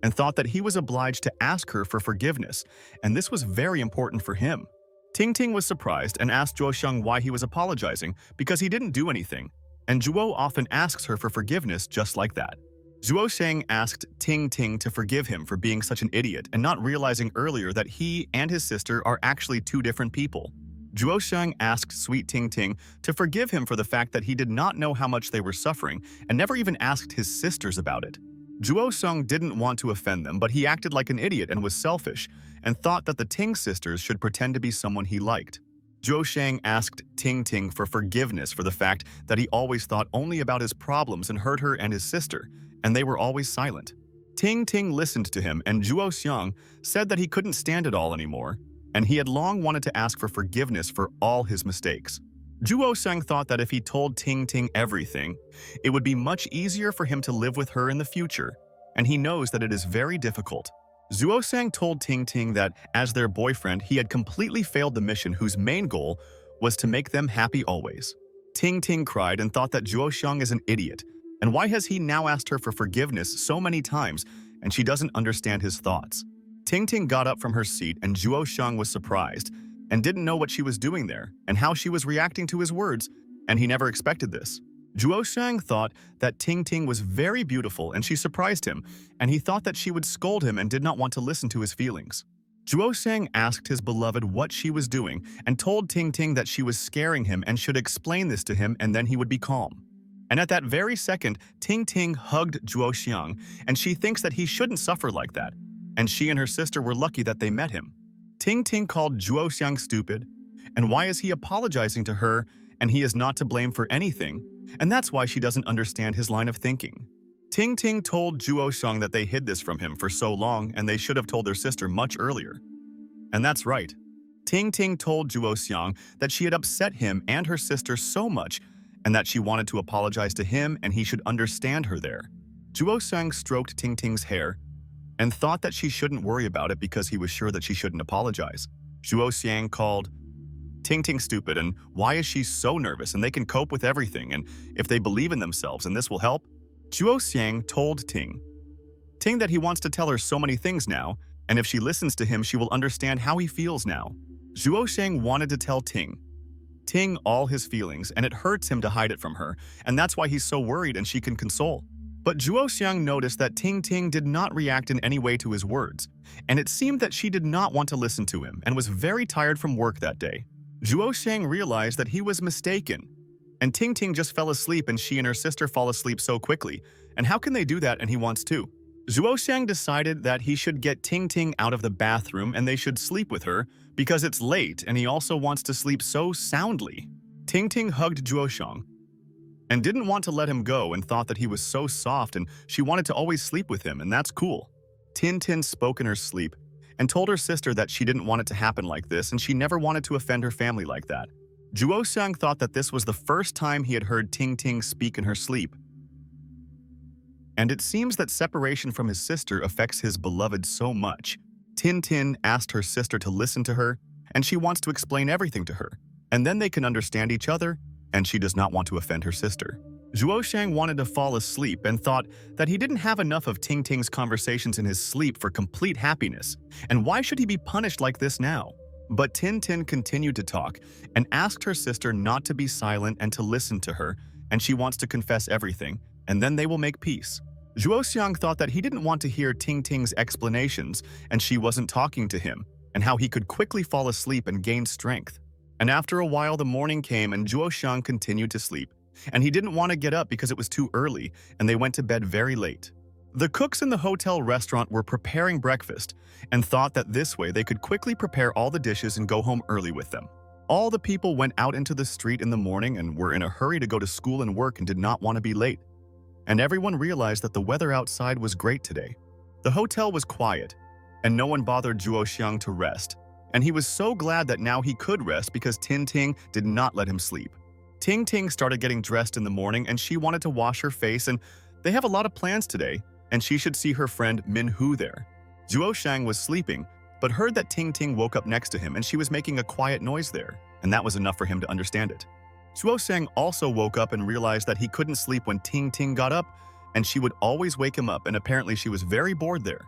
and thought that he was obliged to ask her for forgiveness, and this was very important for him. Ting Ting was surprised and asked Juoxiang why he was apologizing because he didn't do anything, and Juo often asks her for forgiveness just like that. Juoxiang asked Ting Ting to forgive him for being such an idiot and not realizing earlier that he and his sister are actually two different people. Juoxiang asked sweet Ting Ting to forgive him for the fact that he did not know how much they were suffering and never even asked his sisters about it. Juoxiang didn't want to offend them, but he acted like an idiot and was selfish and thought that the Ting sisters should pretend to be someone he liked. Juoxiang asked Ting Ting for forgiveness for the fact that he always thought only about his problems and hurt her and his sister, and they were always silent. Ting Ting listened to him, and Juoxiang said that he couldn't stand it all anymore, and he had long wanted to ask for forgiveness for all his mistakes. Juoxiang thought that if he told Ting Ting everything, it would be much easier for him to live with her in the future, and he knows that it is very difficult. Juoxiang told Ting Ting that, as their boyfriend, he had completely failed the mission whose main goal was to make them happy always. Ting Ting cried and thought that Juoxiang is an idiot, and why has he now asked her for forgiveness so many times, and she doesn't understand his thoughts. Ting Ting got up from her seat, and Juoxiang was surprised and didn't know what she was doing there and how she was reacting to his words, and he never expected this. Juoxiang thought that Ting Ting was very beautiful, and she surprised him, and he thought that she would scold him and did not want to listen to his feelings. Juoxiang asked his beloved what she was doing and told Ting Ting that she was scaring him and should explain this to him, and then he would be calm. And at that very second, Ting Ting hugged Juoxiang, and she thinks that he shouldn't suffer like that, and she and her sister were lucky that they met him. Ting Ting called Juoxiang stupid, and why is he apologizing to her, and he is not to blame for anything, and that's why she doesn't understand his line of thinking. Ting Ting told Juoxiang that they hid this from him for so long, and they should have told their sister much earlier. And that's right. Ting Ting told Juoxiang that she had upset him and her sister so much, and that she wanted to apologize to him and he should understand her there. Juoxiang stroked Ting Ting's hair and thought that she shouldn't worry about it because he was sure that she shouldn't apologize. Juoxiang called Ting Ting stupid, and why is she so nervous, and they can cope with everything, and if they believe in themselves and this will help? Juoxiang told Ting that he wants to tell her so many things now, and if she listens to him she will understand how he feels now. Juoxiang wanted to tell Ting all his feelings, and it hurts him to hide it from her, and that's why he's so worried, and she can console. But Juoxiang noticed that Ting did not react in any way to his words, and it seemed that she did not want to listen to him and was very tired from work that day. Juoxiang realized that he was mistaken, and Ting just fell asleep, and she and her sister fall asleep so quickly, and how can they do that, and he wants to? Juoxiang decided that he should get Ting out of the bathroom and they should sleep with her because it's late, and he also wants to sleep so soundly. Ting hugged Juoxiang and didn't want to let him go and thought that he was so soft and she wanted to always sleep with him, and that's cool. Tin spoke in her sleep and told her sister that she didn't want it to happen like this and she never wanted to offend her family like that. Juoxiang thought that this was the first time he had heard Ting speak in her sleep. And it seems that separation from his sister affects his beloved so much. Tin asked her sister to listen to her, and she wants to explain everything to her, and then they can understand each other, and she does not want to offend her sister. Zhuo Shang wanted to fall asleep and thought that he didn't have enough of Ting Ting's conversations in his sleep for complete happiness, and why should he be punished like this now? But Tin Tin continued to talk and asked her sister not to be silent and to listen to her, and she wants to confess everything, and then they will make peace. Zhuo Xiang thought that he didn't want to hear Ting Ting's explanations, and she wasn't talking to him, and how he could quickly fall asleep and gain strength. And after a while the morning came and Zhuo Xiang continued to sleep, and he didn't want to get up because it was too early, and they went to bed very late. The cooks in the hotel restaurant were preparing breakfast and thought that this way they could quickly prepare all the dishes and go home early with them. All the people went out into the street in the morning and were in a hurry to go to school and work and did not want to be late. And everyone realized that the weather outside was great today. The hotel was quiet, and no one bothered Zhuo Xiang to rest. And he was so glad that now he could rest because Tin Ting did not let him sleep. Ting Ting started getting dressed in the morning and she wanted to wash her face, and they have a lot of plans today, and she should see her friend Manhwa there. Zhuo Shang was sleeping, but heard that Ting Ting woke up next to him and she was making a quiet noise there, and that was enough for him to understand it. Zhuo Shang also woke up and realized that he couldn't sleep when Ting Ting got up, and she would always wake him up, and apparently she was very bored there.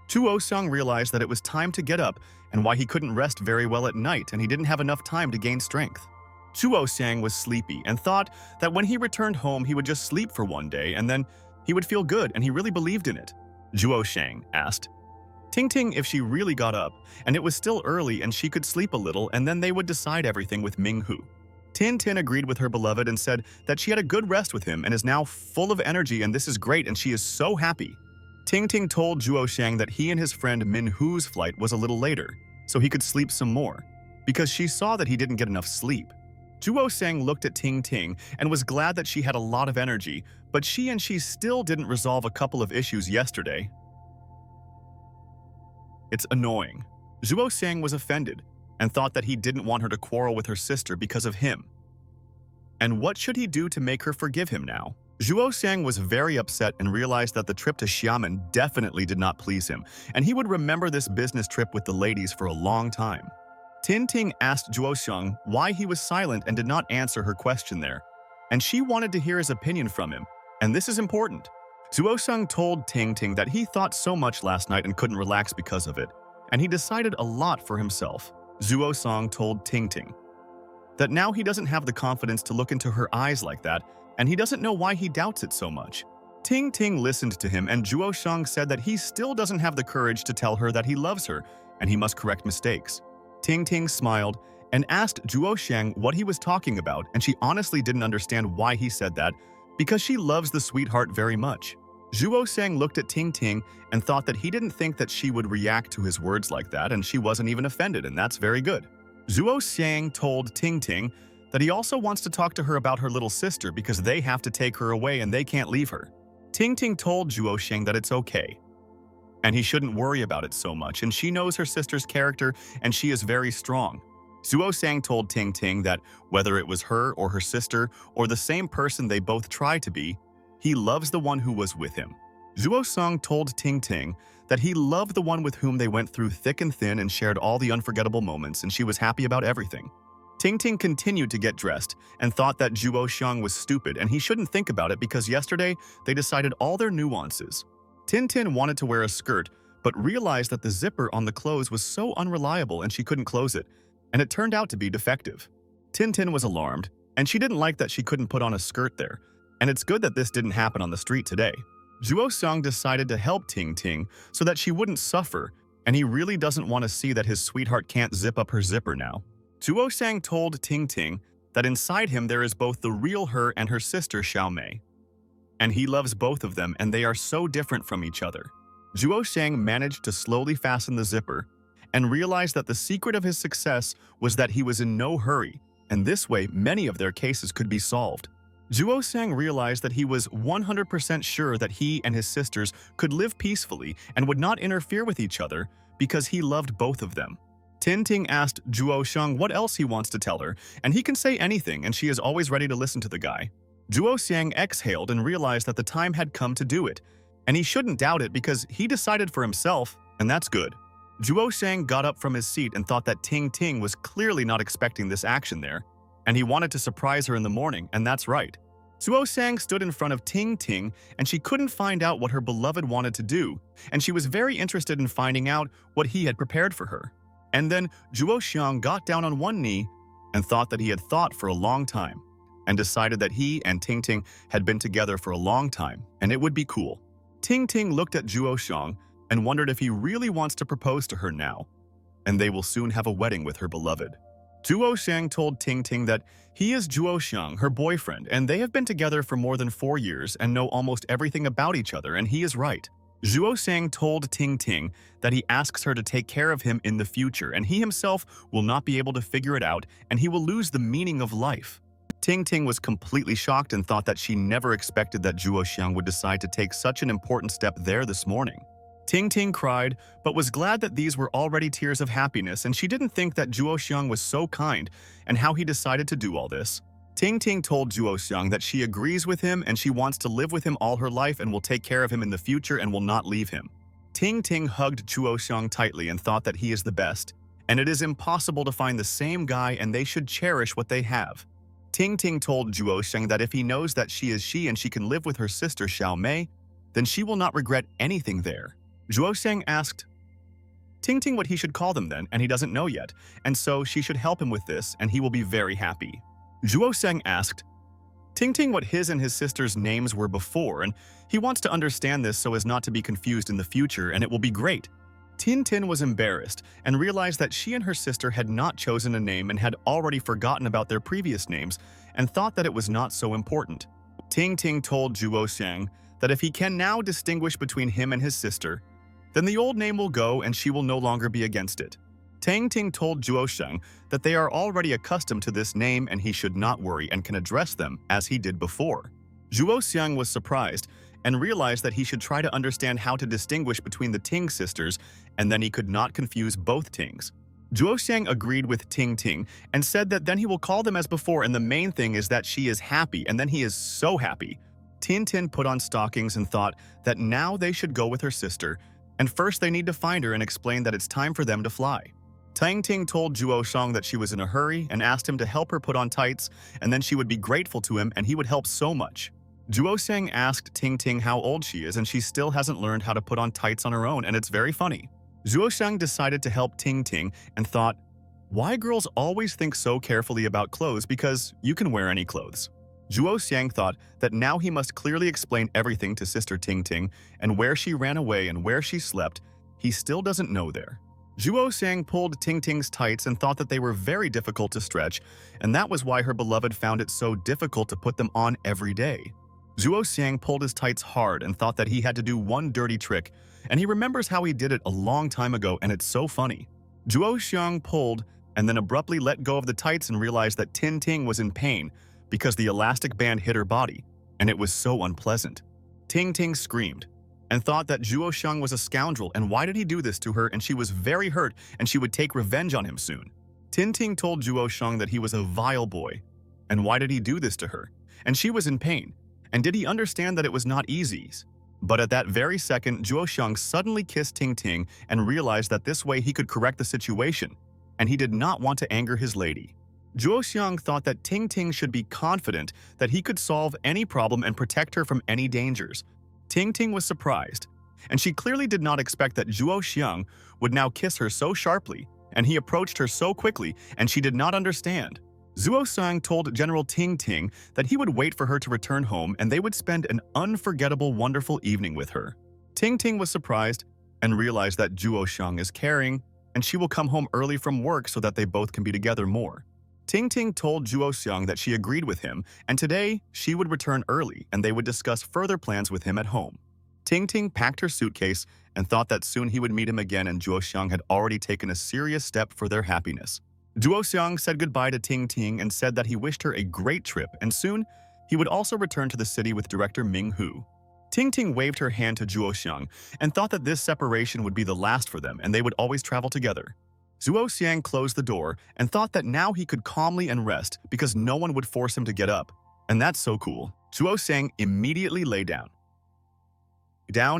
Zhuo Shang realized that it was time to get up and why he couldn't rest very well at night and he didn't have enough time to gain strength. Zhuo Shang was sleepy and thought that when he returned home he would just sleep for one day and then he would feel good, and he really believed in it. Zhuo Shang asked Ting Ting if she really got up, and it was still early and she could sleep a little, and then they would decide everything with Manhwa. Tin Tin agreed with her beloved and said that she had a good rest with him and is now full of energy, and this is great and she is so happy. Ting Ting told Zhuo Shang that he and his friend Manhwa's flight was a little later, so he could sleep some more, because she saw that he didn't get enough sleep. Zhuo Shang looked at Ting Ting and was glad that she had a lot of energy, but she still didn't resolve a couple of issues yesterday. It's annoying. Zhuo Shang was offended and thought that he didn't want her to quarrel with her sister because of him. And what should he do to make her forgive him now? Zhuo Shang was very upset and realized that the trip to Xiamen definitely did not please him, and he would remember this business trip with the ladies for a long time. Tin Ting asked Zhuo Shang why he was silent and did not answer her question there, and she wanted to hear his opinion from him, and this is important. Zhuo Shang told Ting Ting that he thought so much last night and couldn't relax because of it, and he decided a lot for himself. Zhuo Shang told Ting Ting that now he doesn't have the confidence to look into her eyes like that, and he doesn't know why he doubts it so much. Ting Ting listened to him, and Zhuo Shang said that he still doesn't have the courage to tell her that he loves her, and he must correct mistakes. Ting Ting smiled and asked Zhuo Shang what he was talking about, and she honestly didn't understand why he said that, because she loves the sweetheart very much. Zhuo Shang looked at Ting Ting and thought that he didn't think that she would react to his words like that, and she wasn't even offended, and that's very good. Zhuo Shang told Ting Ting that he also wants to talk to her about her little sister because they have to take her away and they can't leave her. Ting Ting told Zhuo Shang that it's okay, and he shouldn't worry about it so much, and she knows her sister's character and she is very strong. Zhuo Shang told Ting Ting that whether it was her or her sister or the same person they both try to be, he loves the one who was with him. Zhuo Shang told Ting Ting that he loved the one with whom they went through thick and thin and shared all the unforgettable moments, and she was happy about everything. Ting Ting continued to get dressed and thought that Zhuo Shang was stupid and he shouldn't think about it because yesterday they decided all their nuances. Tin Tin wanted to wear a skirt but realized that the zipper on the clothes was so unreliable and she couldn't close it, and it turned out to be defective. Tin Tin was alarmed, and she didn't like that she couldn't put on a skirt there, and it's good that this didn't happen on the street today. Zhuo Shang decided to help Ting Ting so that she wouldn't suffer, and he really doesn't want to see that his sweetheart can't zip up her zipper now. Zhuo Shang told Ting Ting that inside him there is both the real her and her sister Xiao Mei, and he loves both of them and they are so different from each other. Zhuo Shang managed to slowly fasten the zipper and realized that the secret of his success was that he was in no hurry, and this way many of their cases could be solved. Zhuo Shang realized that he was 100% sure that he and his sisters could live peacefully and would not interfere with each other because he loved both of them. Tin Ting asked Zhuo Shang what else he wants to tell her, and he can say anything and she is always ready to listen to the guy. Zhuo Shang exhaled and realized that the time had come to do it, and he shouldn't doubt it because he decided for himself, and that's good. Zhuo Shang got up from his seat and thought that Ting Ting was clearly not expecting this action there, and he wanted to surprise her in the morning, and that's right. Zhuo Xiang stood in front of Ting Ting, and she couldn't find out what her beloved wanted to do, and she was very interested in finding out what he had prepared for her. And then Zhuo Xiang got down on one knee and thought that he had thought for a long time, and decided that he and Ting Ting had been together for a long time, and it would be cool. Ting Ting looked at Zhuo Xiang and wondered if he really wants to propose to her now, and they will soon have a wedding with her beloved. Zhuo Xiang told Ting Ting that he is Zhuo Xiang, her boyfriend, and they have been together for more than 4 years and know almost everything about each other, and he is right. Zhuo Xiang told Ting Ting that he asks her to take care of him in the future, and he himself will not be able to figure it out, and he will lose the meaning of life. Ting Ting was completely shocked and thought that she never expected that Zhuo Xiang would decide to take such an important step there this morning. Ting Ting cried, but was glad that these were already tears of happiness, and she didn't think that Zhuo Xiang was so kind and how he decided to do all this. Ting Ting told Zhuo Xiang that she agrees with him and she wants to live with him all her life and will take care of him in the future and will not leave him. Ting Ting hugged Zhuo Xiang tightly and thought that he is the best, and it is impossible to find the same guy and they should cherish what they have. Ting Ting told Zhuo Xiang that if he knows that she is she and she can live with her sister Xiao Mei, then she will not regret anything there. Zhuo Xiang asked Ting Ting what he should call them then, and he doesn't know yet, and so she should help him with this, and he will be very happy. Zhuo Xiang asked Ting Ting what his and his sister's names were before, and he wants to understand this so as not to be confused in the future, and it will be great. Tin Tin was embarrassed and realized that she and her sister had not chosen a name and had already forgotten about their previous names and thought that it was not so important. Ting Ting told Zhuo Xiang that if he can now distinguish between him and his sister, then the old name will go and she will no longer be against it. Ting Ting told Zhuo Xiang that they are already accustomed to this name and he should not worry and can address them as he did before. Zhuo Xiang was surprised and realized that he should try to understand how to distinguish between the Ting sisters, and then he could not confuse both Tings. Zhuo Xiang agreed with Ting Ting and said that then he will call them as before, and the main thing is that she is happy, and then he is so happy. Tin Tin put on stockings and thought that now they should go with her sister, and first they need to find her and explain that it's time for them to fly. Ting Ting told Zhuo Xiang that she was in a hurry and asked him to help her put on tights, and then she would be grateful to him and he would help so much. Zhuo Xiang asked Ting Ting how old she is, and she still hasn't learned how to put on tights on her own, and it's very funny. Zhuo Xiang decided to help Ting Ting and thought, why girls always think so carefully about clothes because you can wear any clothes. Zhuo Xiang thought that now he must clearly explain everything to sister Ting Ting, and where she ran away and where she slept, he still doesn't know there. Zhuo Xiang pulled Ting Ting's tights and thought that they were very difficult to stretch, and that was why her beloved found it so difficult to put them on every day. Zhuo Xiang pulled his tights hard and thought that he had to do one dirty trick, and he remembers how he did it a long time ago, and it's so funny. Zhuo Xiang pulled and then abruptly let go of the tights and realized that Ting Ting was in pain because the elastic band hit her body, and it was so unpleasant. Ting Ting screamed and thought that Zhuo Xiang was a scoundrel, and why did he do this to her, and she was very hurt and she would take revenge on him soon. Ting Ting told Zhuo Xiang that he was a vile boy, and why did he do this to her, and she was in pain, and did he understand that it was not easy? But at that very second, Zhuo Xiang suddenly kissed Ting Ting and realized that this way he could correct the situation, and he did not want to anger his lady. Zhuo Xiang thought that Ting Ting should be confident that he could solve any problem and protect her from any dangers. Ting Ting was surprised, and she clearly did not expect that Zhuo Xiang would now kiss her so sharply, and he approached her so quickly, and she did not understand. Zhuo Xiang told General Ting Ting that he would wait for her to return home and they would spend an unforgettable, wonderful evening with her. Ting Ting was surprised and realized that Zhuo Xiang is caring, and she will come home early from work so that they both can be together more. Ting Ting told Zhuo Xiang that she agreed with him, and today she would return early and they would discuss further plans with him at home. Ting Ting packed her suitcase and thought that soon he would meet him again, and Zhuo Xiang had already taken a serious step for their happiness. Zhuo Xiang said goodbye to Ting Ting and said that he wished her a great trip, and soon he would also return to the city with director Ming Hu. Ting Ting waved her hand to Zhuo Xiang and thought that this separation would be the last for them and they would always travel together. Zhuo Xiang closed the door and thought that now he could calmly and rest because no one would force him to get up. And that's so cool. Zhuo Xiang immediately lay down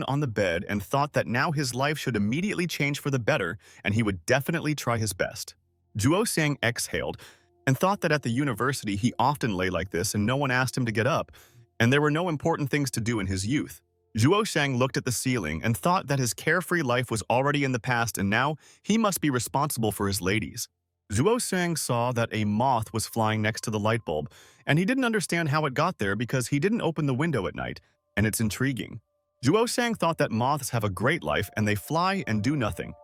on the bed and thought that now his life should immediately change for the better and he would definitely try his best. Zhuo Xiang exhaled and thought that at the university he often lay like this and no one asked him to get up, and there were no important things to do in his youth. Zhuo Shang looked at the ceiling and thought that his carefree life was already in the past and now he must be responsible for his ladies. Zhuo Shang saw that a moth was flying next to the light bulb, and he didn't understand how it got there because he didn't open the window at night, and it's intriguing. Zhuo Shang thought that moths have a great life and they fly and do nothing.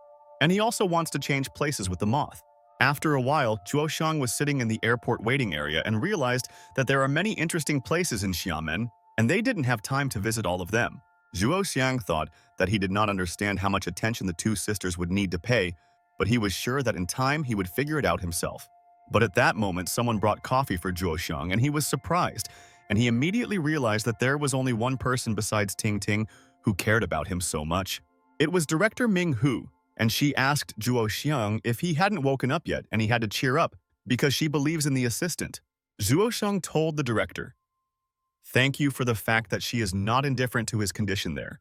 And he also wants to change places with the moth. After a while, Zhuo Shang was sitting in the airport waiting area and realized that there are many interesting places in Xiamen, and they didn't have time to visit all of them. Zhuo Xiang thought that he did not understand how much attention the two sisters would need to pay, but he was sure that in time he would figure it out himself. But at that moment, someone brought coffee for Zhuo Xiang, and he was surprised, and he immediately realized that there was only one person besides Ting Ting who cared about him so much. It was Director Ming Hu, and she asked Zhuo Xiang if he hadn't woken up yet and he had to cheer up because she believes in the assistant. Zhuo Xiang told the director, "Thank you for the fact that she is not indifferent to his condition there."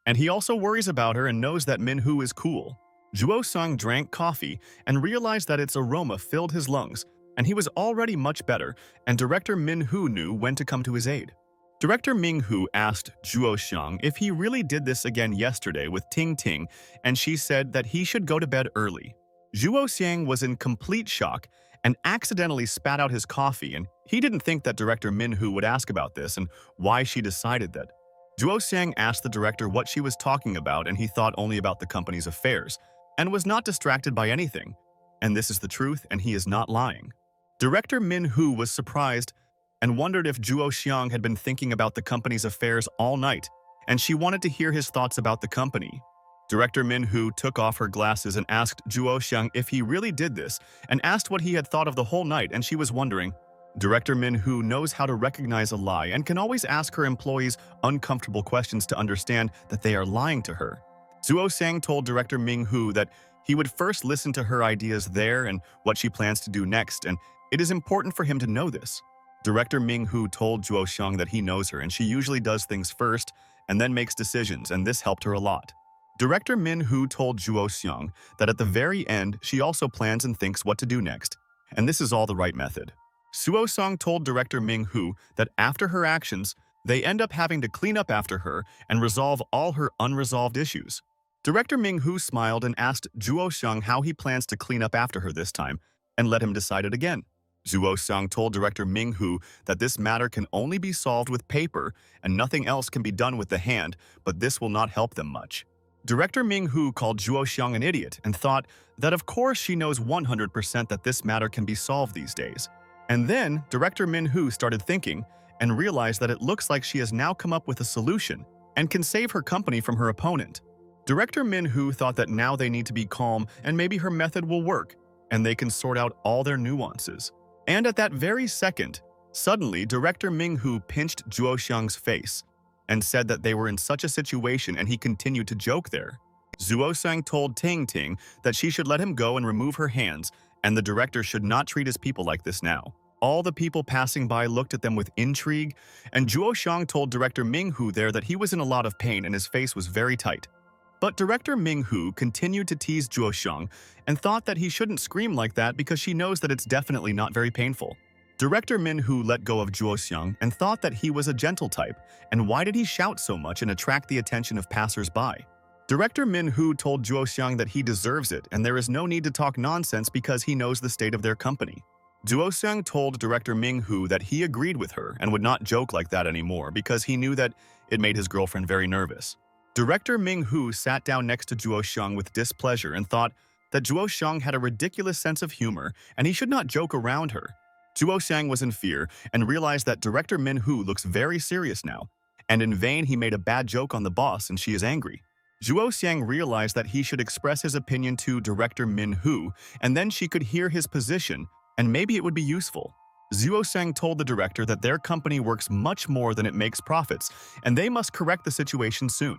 And he also worries about her and knows that Min Hu is cool. Zhuo Xiang drank coffee and realized that its aroma filled his lungs, and he was already much better, and Director Min Hu knew when to come to his aid. Director Ming Hu asked Zhuo Xiang if he really did this again yesterday with Ting Ting, and she said that he should go to bed early. Zhuo Xiang was in complete shock and accidentally spat out his coffee, and he didn't think that Director Min Hu would ask about this and why she decided that. Zhuo Xiang asked the director what she was talking about, and he thought only about the company's affairs, and was not distracted by anything. And this is the truth, and he is not lying. Director Min Hu was surprised and wondered if Zhuo Xiang had been thinking about the company's affairs all night, and she wanted to hear his thoughts about the company. Director Min Hu took off her glasses and asked Zhuo Xiang if he really did this, and asked what he had thought of the whole night, and she was wondering. Director Min Hu knows how to recognize a lie and can always ask her employees uncomfortable questions to understand that they are lying to her. Zhuo Xiang told Director Ming Hu that he would first listen to her ideas there and what she plans to do next, and it is important for him to know this. Director Ming Hu told Zhuo Xiang that he knows her and she usually does things first and then makes decisions, and this helped her a lot. Director Min Hu told Zhuo Xiang that at the very end, she also plans and thinks what to do next, and this is all the right method. Zhuo Xiang told Director Ming Hu that after her actions, they end up having to clean up after her and resolve all her unresolved issues. Director Ming Hu smiled and asked Zhuo Xiang how he plans to clean up after her this time, and let him decide it again. Zhuo Xiang told Director Ming Hu that this matter can only be solved with paper and nothing else can be done with the hand, but this will not help them much. Director Ming Hu called Zhuo Xiang an idiot and thought that of course she knows 100% that this matter can be solved these days. And then Director Min Hu started thinking and realized that it looks like she has now come up with a solution and can save her company from her opponent. Director Min Hu thought that now they need to be calm and maybe her method will work and they can sort out all their nuances. And at that very second, suddenly Director Ming Hu pinched Zhuo Xiang's face and said that they were in such a situation, and he continued to joke there. Zhuo Xiang told Ting Ting that she should let him go and remove her hands, and the director should not treat his people like this now. All the people passing by looked at them with intrigue, and Zhuo Xiang told Director Ming Hu there that he was in a lot of pain and his face was very tight. But Director Ming Hu continued to tease Zhuo Xiang and thought that he shouldn't scream like that because she knows that it's definitely not very painful. Director Min Hu let go of Zhuo Xiang and thought that he was a gentle type, and why did he shout so much and attract the attention of passers-by? Director Min Hu told Zhuo Xiang that he deserves it and there is no need to talk nonsense because he knows the state of their company. Zhuo Xiang told Director Ming Hu that he agreed with her and would not joke like that anymore because he knew that it made his girlfriend very nervous. Director Ming Hu sat down next to Zhuo Xiang with displeasure and thought that Zhuo Xiang had a ridiculous sense of humor and he should not joke around her. Zhuo Xiang was in fear and realized that Director Min Hu looks very serious now, and in vain he made a bad joke on the boss and she is angry. Zhuo Xiang realized that he should express his opinion to Director Min Hu, and then she could hear his position, and maybe it would be useful. Zhuo Xiang told the director that their company works much more than it makes profits, and they must correct the situation soon.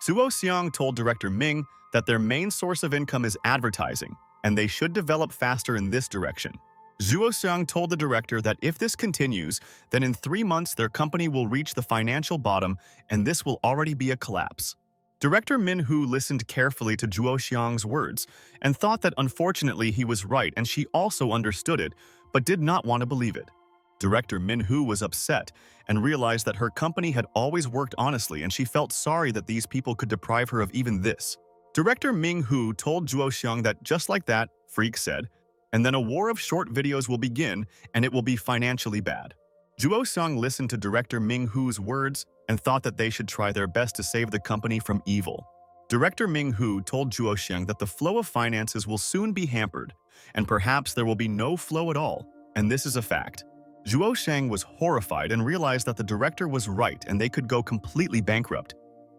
Zhuo Xiang told Director Ming that their main source of income is advertising, and they should develop faster in this direction. Zhuo Xiang told the director that if this continues, then in 3 months their company will reach the financial bottom, and this will already be a collapse. Director Min Hu listened carefully to Zhuo Xiang's words and thought that unfortunately he was right and she also understood it, but did not want to believe it. Director Min-hoo was upset and realized that her company had always worked honestly, and she felt sorry that these people could deprive her of even this. Director Ming-hoo told Juo Xiang that just like that, Freak said, and then a war of short videos will begin and it will be financially bad. Juo Xiang listened to Director Ming-hoo's words and thought that they should try their best to save the company from evil. Director Ming-hoo told Juo Xiang that the flow of finances will soon be hampered, and perhaps there will be no flow at all, and this is a fact. Juo Xiang was horrified and realized that the director was right and they could go completely bankrupt,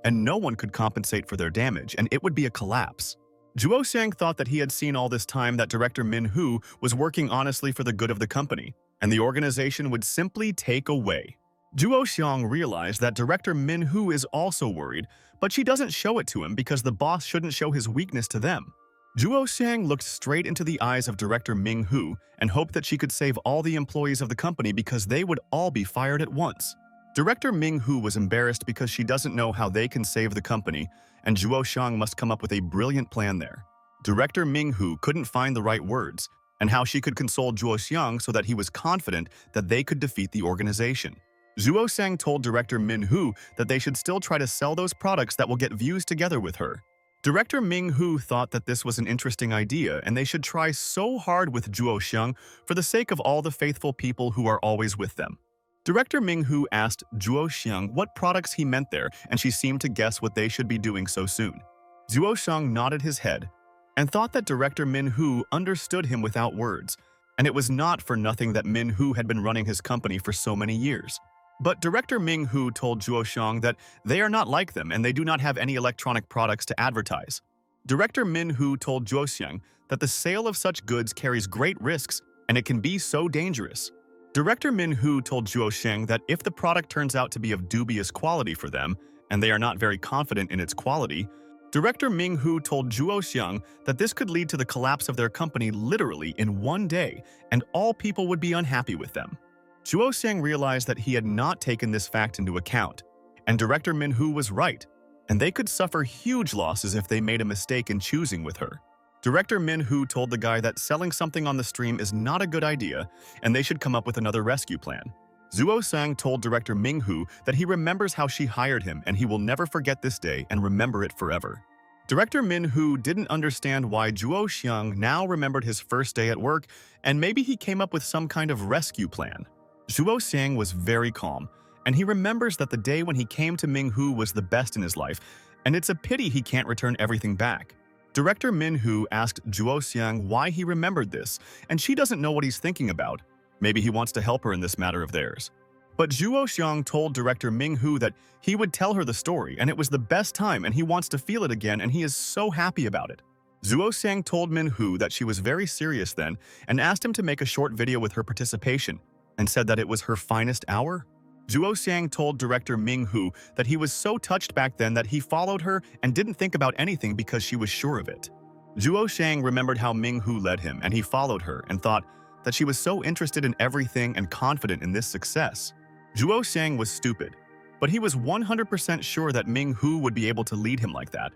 and no one could compensate for their damage, and it would be a collapse. Juo Xiang thought that he had seen all this time that Director Min-hoo was working honestly for the good of the company, and the organization would simply take away. Juo Xiang realized that Director Min-hoo is also worried, but she doesn't show it to him because the boss shouldn't show his weakness to them. Juo Xiang looked straight into the eyes of Director Ming-hoo and hoped that she could save all the employees of the company because they would all be fired at once. Director Ming-hoo was embarrassed because she doesn't know how they can save the company, and Juo Xiang must come up with a brilliant plan there. Director Ming-hoo couldn't find the right words, and how she could console Juo Xiang so that he was confident that they could defeat the organization. Juo Xiang told Director Min-hoo that they should still try to sell those products that will get views together with her. Director Ming-hoo thought that this was an interesting idea and they should try so hard with Juo Xiang for the sake of all the faithful people who are always with them. Director Ming-hoo asked Juo Xiang what products he meant there, and she seemed to guess what they should be doing so soon. Juo Xiang nodded his head and thought that Director Min-hoo understood him without words, and it was not for nothing that Min-hoo had been running his company for so many years. But Director Ming-hoo told Juo Xiang that they are not like them and they do not have any electronic products to advertise. Director Min-hoo told Juo Xiang that the sale of such goods carries great risks and it can be so dangerous. Director Min-hoo told Juo Xiang that if the product turns out to be of dubious quality for them and they are not very confident in its quality, Director Ming-hoo told Juo Xiang that this could lead to the collapse of their company literally in one day and all people would be unhappy with them. Juo Xiang realized that he had not taken this fact into account, and Director Min-hoo was right, and they could suffer huge losses if they made a mistake in choosing with her. Director Min-hoo told the guy that selling something on the stream is not a good idea, and they should come up with another rescue plan. Juo Xiang told Director Ming-hoo that he remembers how she hired him and he will never forget this day and remember it forever. Director Min-hoo didn't understand why Juo Xiang now remembered his first day at work, and maybe he came up with some kind of rescue plan. Juo Xiang was very calm, and he remembers that the day when he came to Ming-hoo was the best in his life, and it's a pity he can't return everything back. Director Min-hoo asked Juo Xiang why he remembered this, and she doesn't know what he's thinking about. Maybe he wants to help her in this matter of theirs. But Juo Xiang told Director Ming-hoo that he would tell her the story, and it was the best time, and he wants to feel it again, and he is so happy about it. Juo Xiang told Min-hoo that she was very serious then, and asked him to make a short video with her participation, and said that it was her finest hour. Juo Xiang told Director Ming-hoo that he was so touched back then that he followed her and didn't think about anything because she was sure of it. Juo Xiang remembered how Ming-hoo led him, and he followed her and thought that she was so interested in everything and confident in this success. Juo Xiang was stupid, but he was 100% sure that Ming-hoo would be able to lead him like that,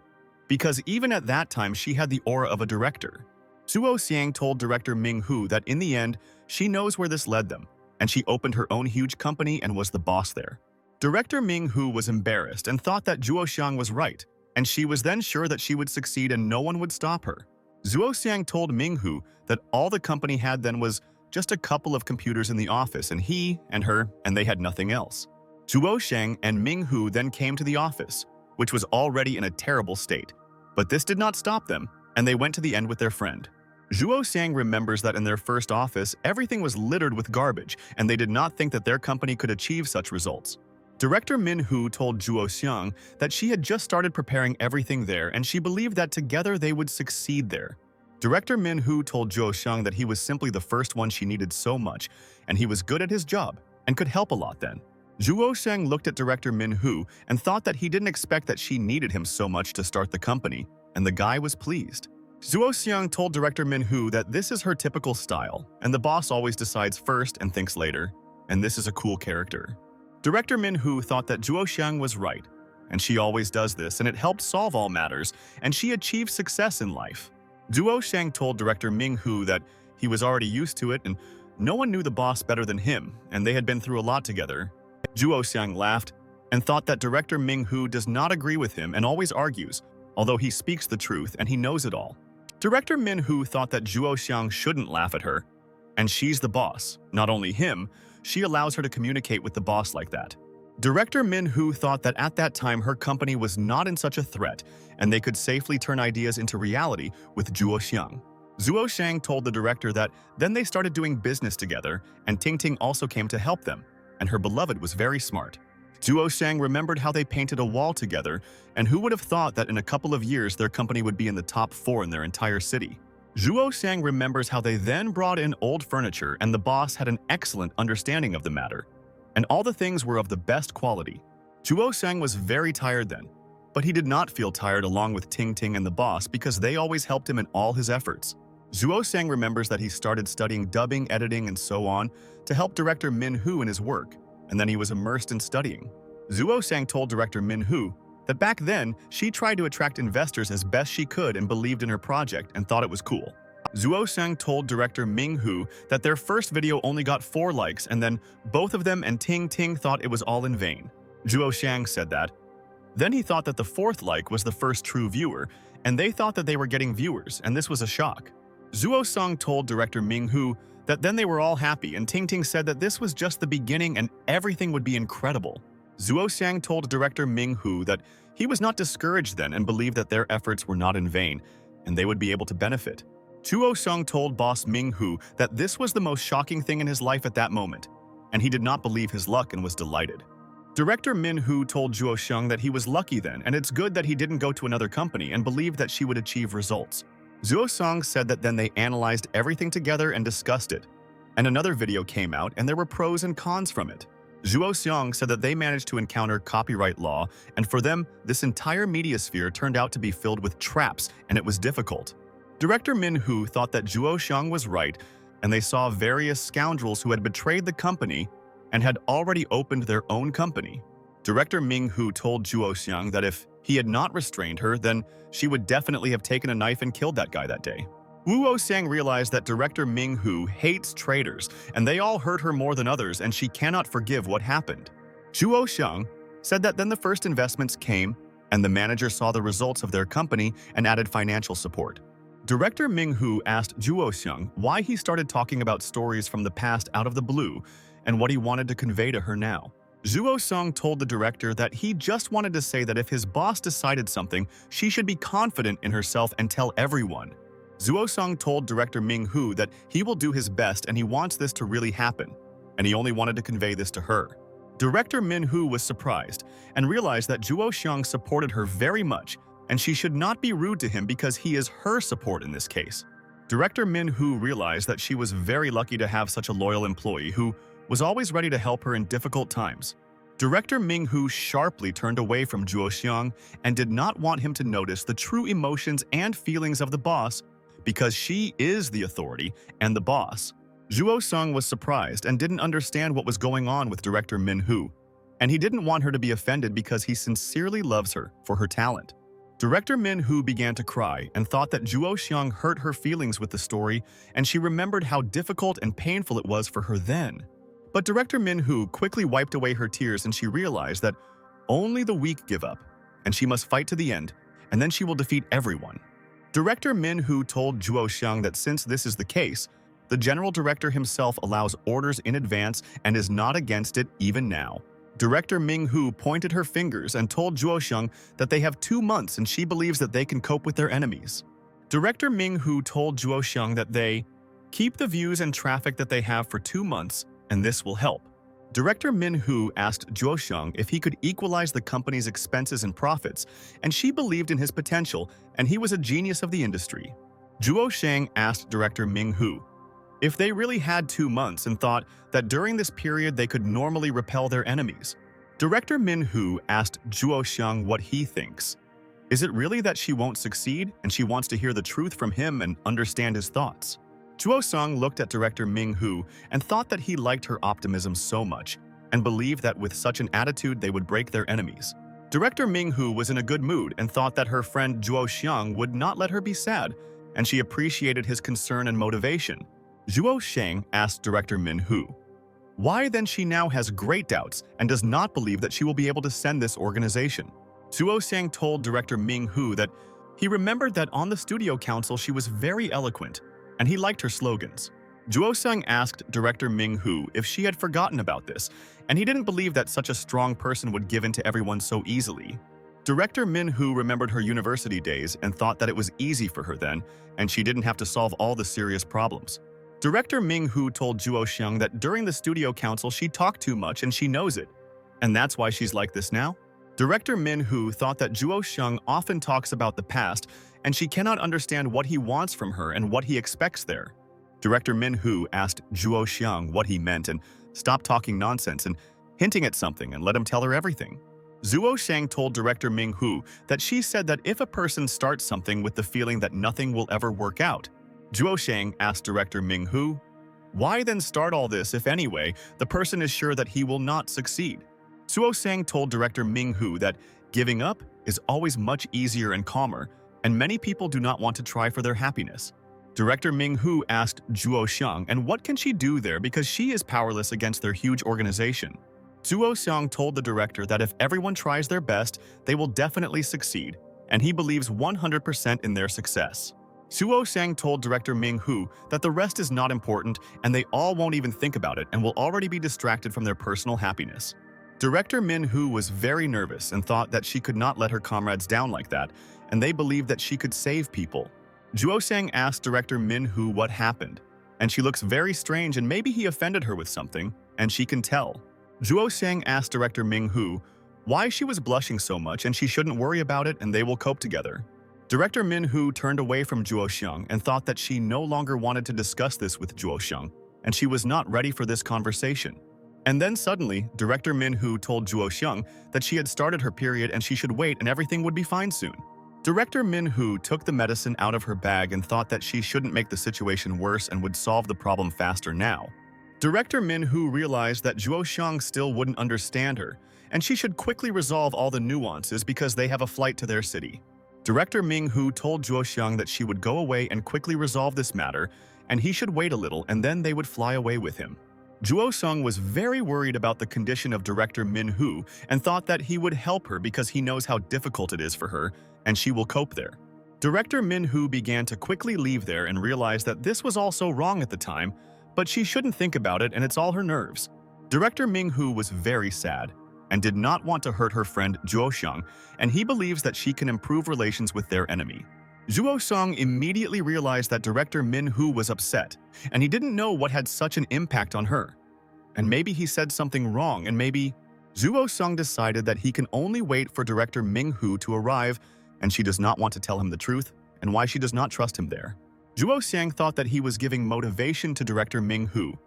because even at that time she had the aura of a director. Juo Xiang told Director Ming-hoo that in the end, she knows where this led them, and she opened her own huge company and was the boss there. Director Ming-hoo was embarrassed and thought that Juo Xiang was right, and she was then sure that she would succeed and no one would stop her. Juo Xiang told Ming-hoo that all the company had then was just a couple of computers in the office, and he and her, and they had nothing else. Juo Xiang and Ming-hoo then came to the office, which was already in a terrible state. But this did not stop them, and they went to the end with their friend. Juo Xiang remembers that in their first office, everything was littered with garbage, and they did not think that their company could achieve such results. Director Min-hoo told Juo Xiang that she had just started preparing everything there, and she believed that together they would succeed there. Director Min-hoo told Juo Xiang that he was simply the first one she needed so much, and he was good at his job and could help a lot then. Juo Xiang looked at Director Min-hoo and thought that he didn't expect that she needed him so much to start the company, and the guy was pleased. Juo Xiang told Director Min-hoo that this is her typical style, and the boss always decides first and thinks later, and this is a cool character. Director Min-hoo thought that Juo Xiang was right, and she always does this, and it helped solve all matters, and she achieved success in life. Juo Xiang told Director Ming-hoo that he was already used to it, and No one knew the boss better than him, and they had been through a lot together. Zhuo Xiang laughed and thought that director Ming-hu does not agree with him and always argues, although he speaks the truth and he knows it all. Director Min-hu thought that Zhuo Xiang shouldn't laugh at her, and she's the boss. Not only him, she allows her to communicate with the boss like that. Director Min-hu thought that at that time her company was not in such a threat, and they could safely turn ideas into reality with Zhuo Xiang. Zhuo Xiang told the director that then they started doing business together, and Ting Ting also came to help them, and her beloved was very smart. Zhuo Xiang remembered how they painted a wall together, and who would have thought that in a couple of years their company would be in the top 4 in their entire city. Zhuo Xiang remembers how they then brought in old furniture and the boss had an excellent understanding of the matter, and all the things were of the best quality. Zhuo Xiang was very tired then, but he did not feel tired along with Ting Ting and the boss because they always helped him in all his efforts. Zhuo Xiang remembers that he started studying dubbing, editing, and so on to help director Min-hu in his work, and then he was immersed in studying. Zhuo Xiang told director Min-hu that back then she tried to attract investors as best she could and believed in her project and thought it was cool. Zhuo Xiang told director Ming-hu that their first video only got 4 likes and then both of them and Ting Ting thought it was all in vain. Zhuo Xiang said that. Then he thought that the 4th like was the first true viewer, and they thought that they were getting viewers, and this was a shock. Zhuo Xiang told director Ming-hu that then they were all happy, and Ting Ting said that this was just the beginning and everything would be incredible. Zhuo Xiang told director Ming-hu that he was not discouraged then and believed that their efforts were not in vain, and they would be able to benefit. Zhuo Xiang told boss Ming-hu that this was the most shocking thing in his life at that moment, and he did not believe his luck and was delighted. Director Min-hu told Zhuo Xiang that he was lucky then, and it's good that he didn't go to another company and believed that she would achieve results. Zhuo Xiang said that then they analyzed everything together and discussed it, and another video came out and there were pros and cons from it. Zhuo Xiang said that they managed to encounter copyright law, and for them, this entire media sphere turned out to be filled with traps and it was difficult. Director Min-hu thought that Zhuo Xiang was right, and they saw various scoundrels who had betrayed the company and had already opened their own company. Director Ming-hu told Zhuo Xiang that if he had not restrained her, then she would definitely have taken a knife and killed that guy that day. Zhuo Xiang realized that director Ming-hu hates traitors, and they all hurt her more than others, and she cannot forgive what happened. Zhuo Xiang said that then the first investments came, and the manager saw the results of their company and added financial support. Director Ming-hu asked Zhuo Xiang why he started talking about stories from the past out of the blue and what he wanted to convey to her now. Zhuo Xiang told the director that he just wanted to say that if his boss decided something, she should be confident in herself and tell everyone. Zhuo Xiang told director Ming-hu that he will do his best and he wants this to really happen, and he only wanted to convey this to her. Director Min-hu was surprised and realized that Zhuo Xiang supported her very much, and she should not be rude to him because he is her support in this case. Director Min-hu realized that she was very lucky to have such a loyal employee who was always ready to help her in difficult times. Director Ming-hu sharply turned away from Zhuo Xiang and did not want him to notice the true emotions and feelings of the boss because she is the authority and the boss. Zhuo Xiang was surprised and didn't understand what was going on with Director Min-hu, and he didn't want her to be offended because he sincerely loves her for her talent. Director Min-hu began to cry and thought that Zhuo Xiang hurt her feelings with the story, and she remembered how difficult and painful it was for her then. But Director Min-hu quickly wiped away her tears and she realized that only the weak give up, and she must fight to the end, and then she will defeat everyone. Director Min-hu told Zhuo Xiang that since this is the case, the general director himself allows orders in advance and is not against it even now. Director Ming-hu pointed her fingers and told Zhuo Xiang that they have 2 months and she believes that they can cope with their enemies. Director Ming-hu told Zhuo Xiang that they keep the views and traffic that they have for 2 months, and this will help. Director Min-hu asked Zhuo Xiang if he could equalize the company's expenses and profits, and she believed in his potential, and he was a genius of the industry. Zhuo Xiang asked Director Ming-hu if they really had 2 months and thought that during this period they could normally repel their enemies. Director Min-hu asked Zhuo Xiang what he thinks. Is it really that she won't succeed and she wants to hear the truth from him and understand his thoughts? Zhuo Xiang looked at director Ming-hu and thought that he liked her optimism so much and believed that with such an attitude they would break their enemies. Director Ming-hu was in a good mood and thought that her friend Zhuo Xiang would not let her be sad, and she appreciated his concern and motivation. Zhuo Sheng asked director Min Hu, why then she now has great doubts and does not believe that she will be able to send this organization. Zhuo Sheng told director Ming Hu that he remembered that on the studio council she was very eloquent, and he liked her slogans. Zhuo Sheng asked director Ming Hu if she had forgotten about this, and he didn't believe that such a strong person would give in to everyone so easily. Director Min Hu remembered her university days and thought that it was easy for her then, and she didn't have to solve all the serious problems. Director Ming Hu told Zhuo Sheng that during the studio council she talked too much and she knows it. And that's why she's like this now? Director Min Hu thought that Zhuo Sheng often talks about the past and she cannot understand what he wants from her and what he expects there. Director Min Hu asked Zhuo Sheng what he meant and stopped talking nonsense and hinting at something and let him tell her everything. Zhuo Sheng told director Ming Hu that she said that if a person starts something with the feeling that nothing will ever work out. Zhuo Sheng asked director Ming Hu, why then start all this if anyway the person is sure that he will not succeed? Zhuo Sheng told director Ming Hu that giving up is always much easier and calmer, and many people do not want to try for their happiness. Director Ming Hu asked Zhuo Sheng and what can she do there because she is powerless against their huge organization. Zhuo Sheng told the director that if everyone tries their best, they will definitely succeed, and he believes 100% in their success. Zhuo Sheng told director Ming Hu that the rest is not important and they all won't even think about it and will already be distracted from their personal happiness. Director Min Hu was very nervous and thought that she could not let her comrades down like that, and they believed that she could save people. Zhuo Sheng asked director Min Hu what happened, and she looks very strange and maybe he offended her with something, and she can tell. Zhuo Sheng asked director Ming Hu why she was blushing so much and she shouldn't worry about it and they will cope together. Director Min Hu turned away from Zhuo Sheng and thought that she no longer wanted to discuss this with Zhuo Sheng, and she was not ready for this conversation. And then suddenly, Director Min Hu told Zhuo Sheng that she had started her period and she should wait and everything would be fine soon. Director Min Hu took the medicine out of her bag and thought that she shouldn't make the situation worse and would solve the problem faster now. Director Min Hu realized that Zhuo Sheng still wouldn't understand her, and she should quickly resolve all the nuances because they have a flight to their city. Director Ming Hu told Zhuo Sheng that she would go away and quickly resolve this matter, and he should wait a little and then they would fly away with him. Zhuo Sheng was very worried about the condition of Director Min Hu and thought that he would help her because he knows how difficult it is for her, and she will cope there. Director Min Hu began to quickly leave there and realized that this was also wrong at the time, but she shouldn't think about it and it's all her nerves. Director Ming Hu was very sad and did not want to hurt her friend Zhuo Sheng, and he believes that she can improve relations with their enemy. Zhuo Sheng immediately realized that Director Min Hu was upset, and he didn't know what had such an impact on her. And maybe he said something wrong, and maybe Zhuo Sheng decided that he can only wait for Director Ming Hu to arrive, and she does not want to tell him the truth, and why she does not trust him there. Zhuo Sheng thought that he was giving motivation to Director Ming Hu,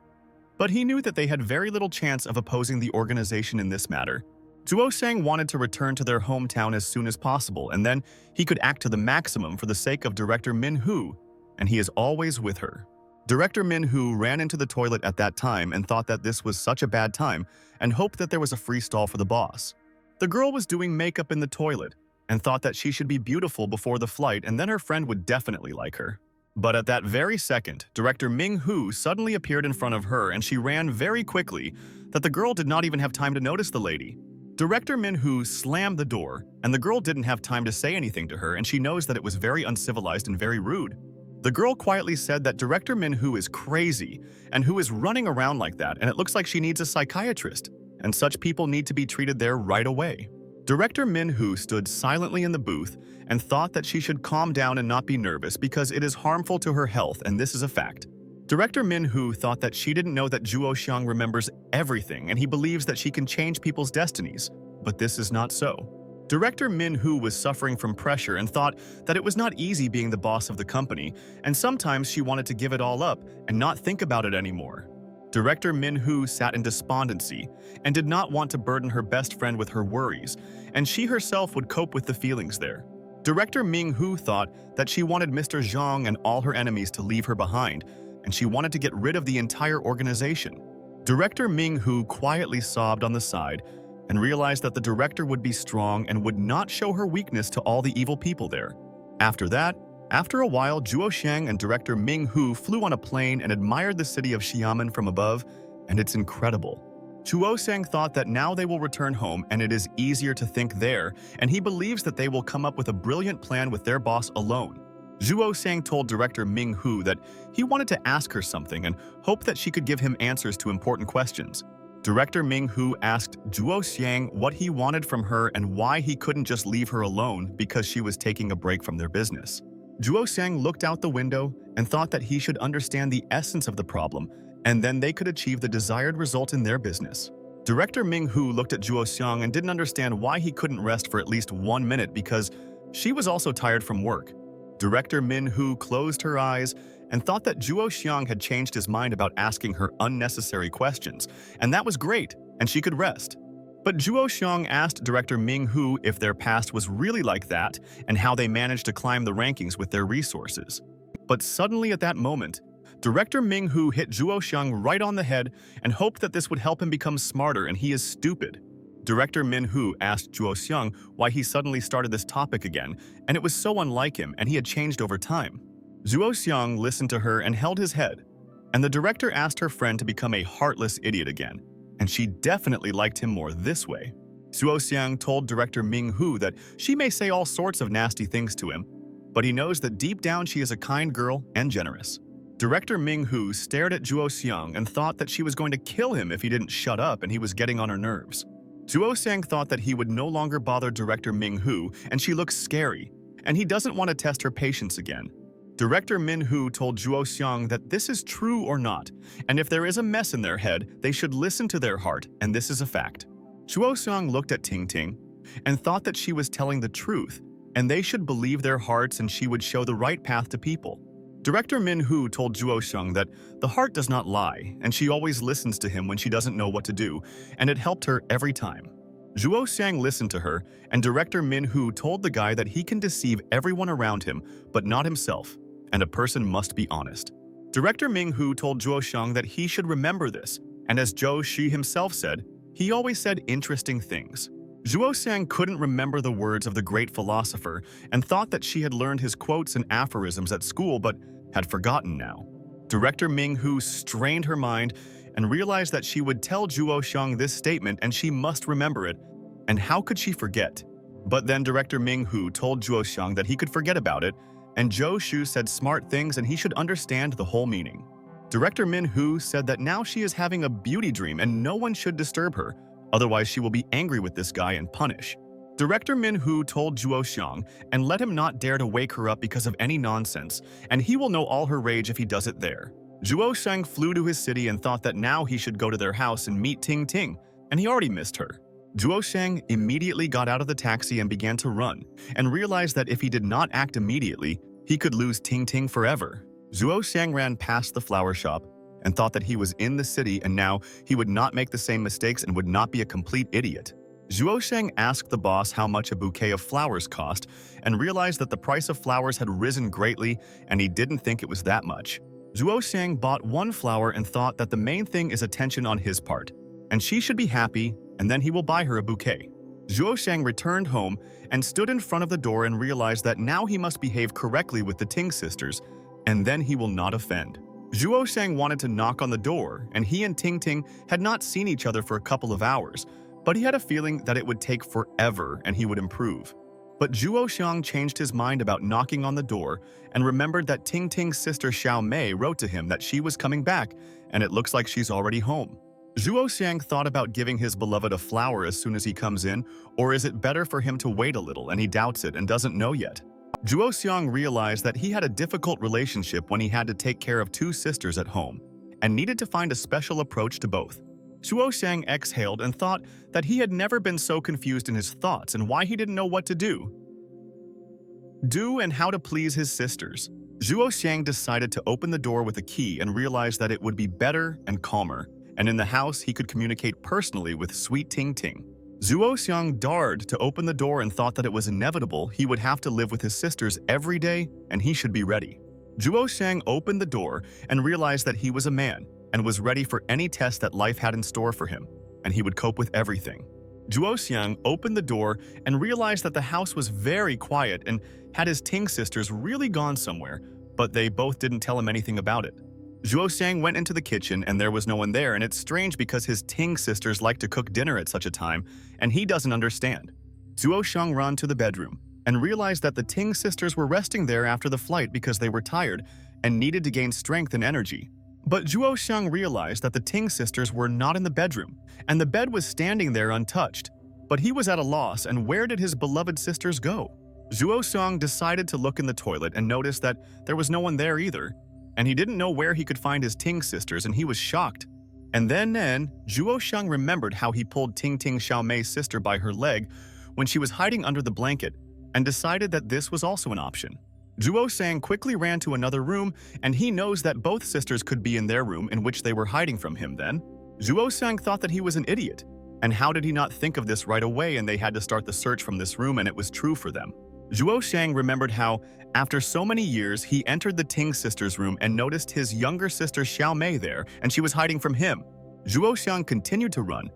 but he knew that they had very little chance of opposing the organization in this matter. Zhuo Sheng wanted to return to their hometown as soon as possible, and then he could act to the maximum for the sake of Director Min Hu, and he is always with her. Director Min Hu ran into the toilet at that time and thought that this was such a bad time and hoped that there was a free stall for the boss. The girl was doing makeup in the toilet and thought that she should be beautiful before the flight and then her friend would definitely like her. But at that very second, Director Ming Hu suddenly appeared in front of her and she ran very quickly that the girl did not even have time to notice the lady. Director Min Hu slammed the door, and the girl didn't have time to say anything to her, and she knows that it was very uncivilized and very rude. The girl quietly said that Director Min Hu is crazy, and who is running around like that, and it looks like she needs a psychiatrist, and such people need to be treated there right away. Director Min Hu stood silently in the booth and thought that she should calm down and not be nervous because it is harmful to her health, and this is a fact. Director Min Hu thought that she didn't know that Zhuo Sheng remembers everything and he believes that she can change people's destinies, but this is not so. Director Min Hu was suffering from pressure and thought that it was not easy being the boss of the company, and sometimes she wanted to give it all up and not think about it anymore. Director Min Hu sat in despondency and did not want to burden her best friend with her worries, and she herself would cope with the feelings there. Director Ming Hu thought that she wanted Mr. Zhang and all her enemies to leave her behind, and she wanted to get rid of the entire organization. Director Ming Hu quietly sobbed on the side and realized that the director would be strong and would not show her weakness to all the evil people there. After that, After a while, Zhuo Xiang and director Ming Hu flew on a plane and admired the city of Xiamen from above, and it's incredible. Zhuo Xiang thought that now they will return home and it is easier to think there, and he believes that they will come up with a brilliant plan with their boss alone. Zhuo Xiang told director Ming Hu that he wanted to ask her something and hoped that she could give him answers to important questions. Director Ming Hu asked Zhuo Xiang what he wanted from her and why he couldn't just leave her alone because she was taking a break from their business. Zhuo Xiang looked out the window and thought that he should understand the essence of the problem, and then they could achieve the desired result in their business. Director Ming Hu looked at Zhuo Xiang and didn't understand why he couldn't rest for at least 1 minute because she was also tired from work. Director Min Hu closed her eyes and thought that Zhuo Xiang had changed his mind about asking her unnecessary questions, and that was great, and she could rest. But Zhuo Xiang asked director Ming Hu if their past was really like that and how they managed to climb the rankings with their resources. But suddenly at that moment, director Ming Hu hit Zhuo Xiang right on the head and hoped that this would help him become smarter, and he is stupid. Director Min Hu asked Zhuo Xiang why he suddenly started this topic again, and it was so unlike him and he had changed over time. Zhuo Xiang listened to her and held his head, and the director asked her friend to become a heartless idiot again, and she definitely liked him more this way. Zhuo Xiang told director Ming Hu that she may say all sorts of nasty things to him, but he knows that deep down she is a kind girl and generous. Director Ming Hu stared at Zhuo Xiang and thought that she was going to kill him if he didn't shut up and he was getting on her nerves. Zhuo Xiang thought that he would no longer bother director Ming Hu, and she looks scary, and he doesn't want to test her patience again. Director Min Hu told Zhuo Xiang that this is true or not, and if there is a mess in their head, they should listen to their heart, and this is a fact. Zhuo Xiang looked at Ting Ting and thought that she was telling the truth, and they should believe their hearts and she would show the right path to people. Director Min Hu told Zhuo Xiang that the heart does not lie, and she always listens to him when she doesn't know what to do, and it helped her every time. Zhuo Xiang listened to her, and Director Min Hu told the guy that he can deceive everyone around him, but not himself, and a person must be honest. Director Ming Hu told Zhuo Xiang that he should remember this, and as Zhou Shi himself said, he always said interesting things. Zhuo Xiang couldn't remember the words of the great philosopher and thought that she had learned his quotes and aphorisms at school but had forgotten now. Director Ming Hu strained her mind and realized that she would tell Zhuo Xiang this statement and she must remember it, and how could she forget? But then Director Ming Hu told Zhuo Xiang that he could forget about it, and Zhou Shu said smart things and he should understand the whole meaning. Director Min Hu said that now she is having a beauty dream and no one should disturb her, otherwise she will be angry with this guy and punish. Director Min Hu told Zhuo Xiang and let him not dare to wake her up because of any nonsense, and he will know all her rage if he does it there. Zhuo Xiang flew to his city and thought that now he should go to their house and meet Ting Ting, and he already missed her. Zhuo Xiang immediately got out of the taxi and began to run, and realized that if he did not act immediately, he could lose Ting Ting forever. Zhuo Xiang ran past the flower shop and thought that he was in the city and now he would not make the same mistakes and would not be a complete idiot. Zhuo Xiang asked the boss how much a bouquet of flowers cost and realized that the price of flowers had risen greatly and he didn't think it was that much. Zhuo Xiang bought one flower and thought that the main thing is attention on his part, and she should be happy, and then he will buy her a bouquet. Zhuo Xiang returned home and stood in front of the door and realized that now he must behave correctly with the Ting sisters, and then he will not offend. Zhuo Xiang wanted to knock on the door, and he and Ting Ting had not seen each other for a couple of hours, but he had a feeling that it would take forever and he would improve. But Zhuo Xiang changed his mind about knocking on the door and remembered that Ting Ting's sister Xiao Mei wrote to him that she was coming back, and it looks like she's already home. Zhuo Xiang thought about giving his beloved a flower as soon as he comes in, or is it better for him to wait a little and he doubts it and doesn't know yet. Zhuo Xiang realized that he had a difficult relationship when he had to take care of two sisters at home, and needed to find a special approach to both. Zhuo Xiang exhaled and thought that he had never been so confused in his thoughts and why he didn't know what to do and how to please his sisters. Zhuo Xiang decided to open the door with a key and realized that it would be better and calmer, and in the house he could communicate personally with sweet Ting Ting. Zhuo Xiang dared to open the door and thought that it was inevitable he would have to live with his sisters every day and he should be ready. Zhuo Xiang opened the door and realized that he was a man and was ready for any test that life had in store for him, and he would cope with everything. Zhuo Xiang opened the door and realized that the house was very quiet and had his Ting sisters really gone somewhere, but they both didn't tell him anything about it. Zhuo Xiang went into the kitchen and there was no one there, and it's strange because his Ting sisters like to cook dinner at such a time, and he doesn't understand. Zhuo Xiang ran to the bedroom and realized that the Ting sisters were resting there after the flight because they were tired and needed to gain strength and energy. But Zhuo Xiang realized that the Ting sisters were not in the bedroom, and the bed was standing there untouched. But he was at a loss, and where did his beloved sisters go? Zhuo Xiang decided to look in the toilet and noticed that there was no one there either, and he didn't know where he could find his Ting sisters, and he was shocked. And then, Zhuo Xiang remembered how he pulled Ting Xiaomei's sister by her leg when she was hiding under the blanket, and decided that this was also an option. Zhuo Xiang quickly ran to another room, and he knows that both sisters could be in their room in which they were hiding from him then. Zhuo Xiang thought that he was an idiot. And how did he not think of this right away, and they had to start the search from this room, and it was true for them. Zhuo Xiang remembered how, after so many years, he entered the Ting sisters' room and noticed his younger sister Xiaomei there, and she was hiding from him. Zhuo Xiang continued to run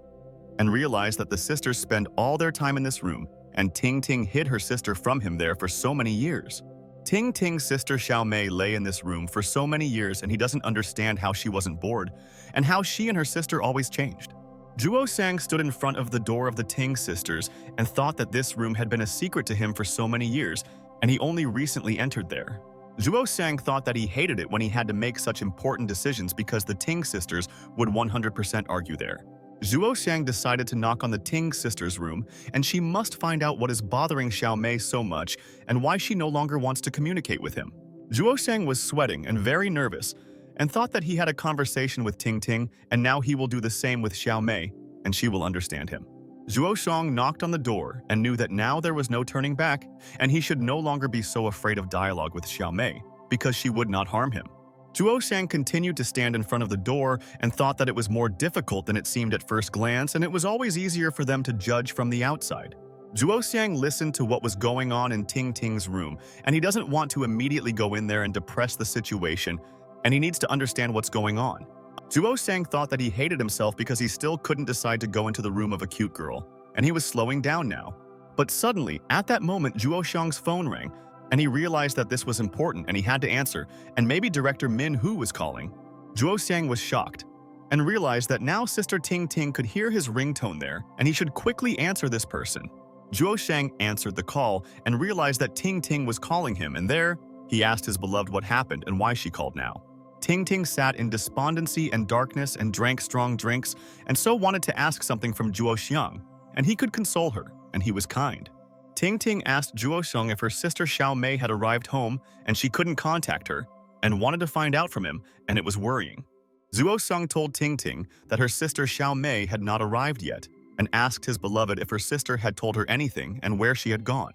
and realized that the sisters spend all their time in this room, and Ting hid her sister from him there for so many years. Ting's sister Xiaomei lay in this room for so many years, and he doesn't understand how she wasn't bored, and how she and her sister always changed. Zhuo Xiang stood in front of the door of the Ting sisters and thought that this room had been a secret to him for so many years, and he only recently entered there. Zhuo Xiang thought that he hated it when he had to make such important decisions because the Ting sisters would 100% argue there. Zhuo Xiang decided to knock on the Ting sisters' room, and she must find out what is bothering Xiaomei so much and why she no longer wants to communicate with him. Zhuo Xiang was sweating and very nervous, and thought that he had a conversation with Ting, and now he will do the same with Xiaomei, and she will understand him. Zhuo Xiang knocked on the door and knew that now there was no turning back, and he should no longer be so afraid of dialogue with Xiaomei, because she would not harm him. Zhuo Xiang continued to stand in front of the door and thought that it was more difficult than it seemed at first glance, and it was always easier for them to judge from the outside. Zhuo Xiang listened to what was going on in Ting's room, and he doesn't want to immediately go in there and depress the situation, and he needs to understand what's going on. Zhuo Xiang thought that he hated himself because he still couldn't decide to go into the room of a cute girl, and he was slowing down now. But suddenly, at that moment, Zhuo Xiang's phone rang, and he realized that this was important and he had to answer, and maybe Director Min Hu was calling. Zhuo Xiang was shocked and realized that now Sister Ting could hear his ringtone there, and he should quickly answer this person. Zhuo Xiang answered the call and realized that Ting was calling him, and there, he asked his beloved what happened and why she called now. Ting sat in despondency and darkness and drank strong drinks, and so wanted to ask something from Zhuo Xiang, and he could console her, and he was kind. Ting asked Zhuo Xiang if her sister Xiaomei had arrived home, and she couldn't contact her, and wanted to find out from him, and it was worrying. Zhuo Xiang told Ting that her sister Xiaomei had not arrived yet, and asked his beloved if her sister had told her anything and where she had gone.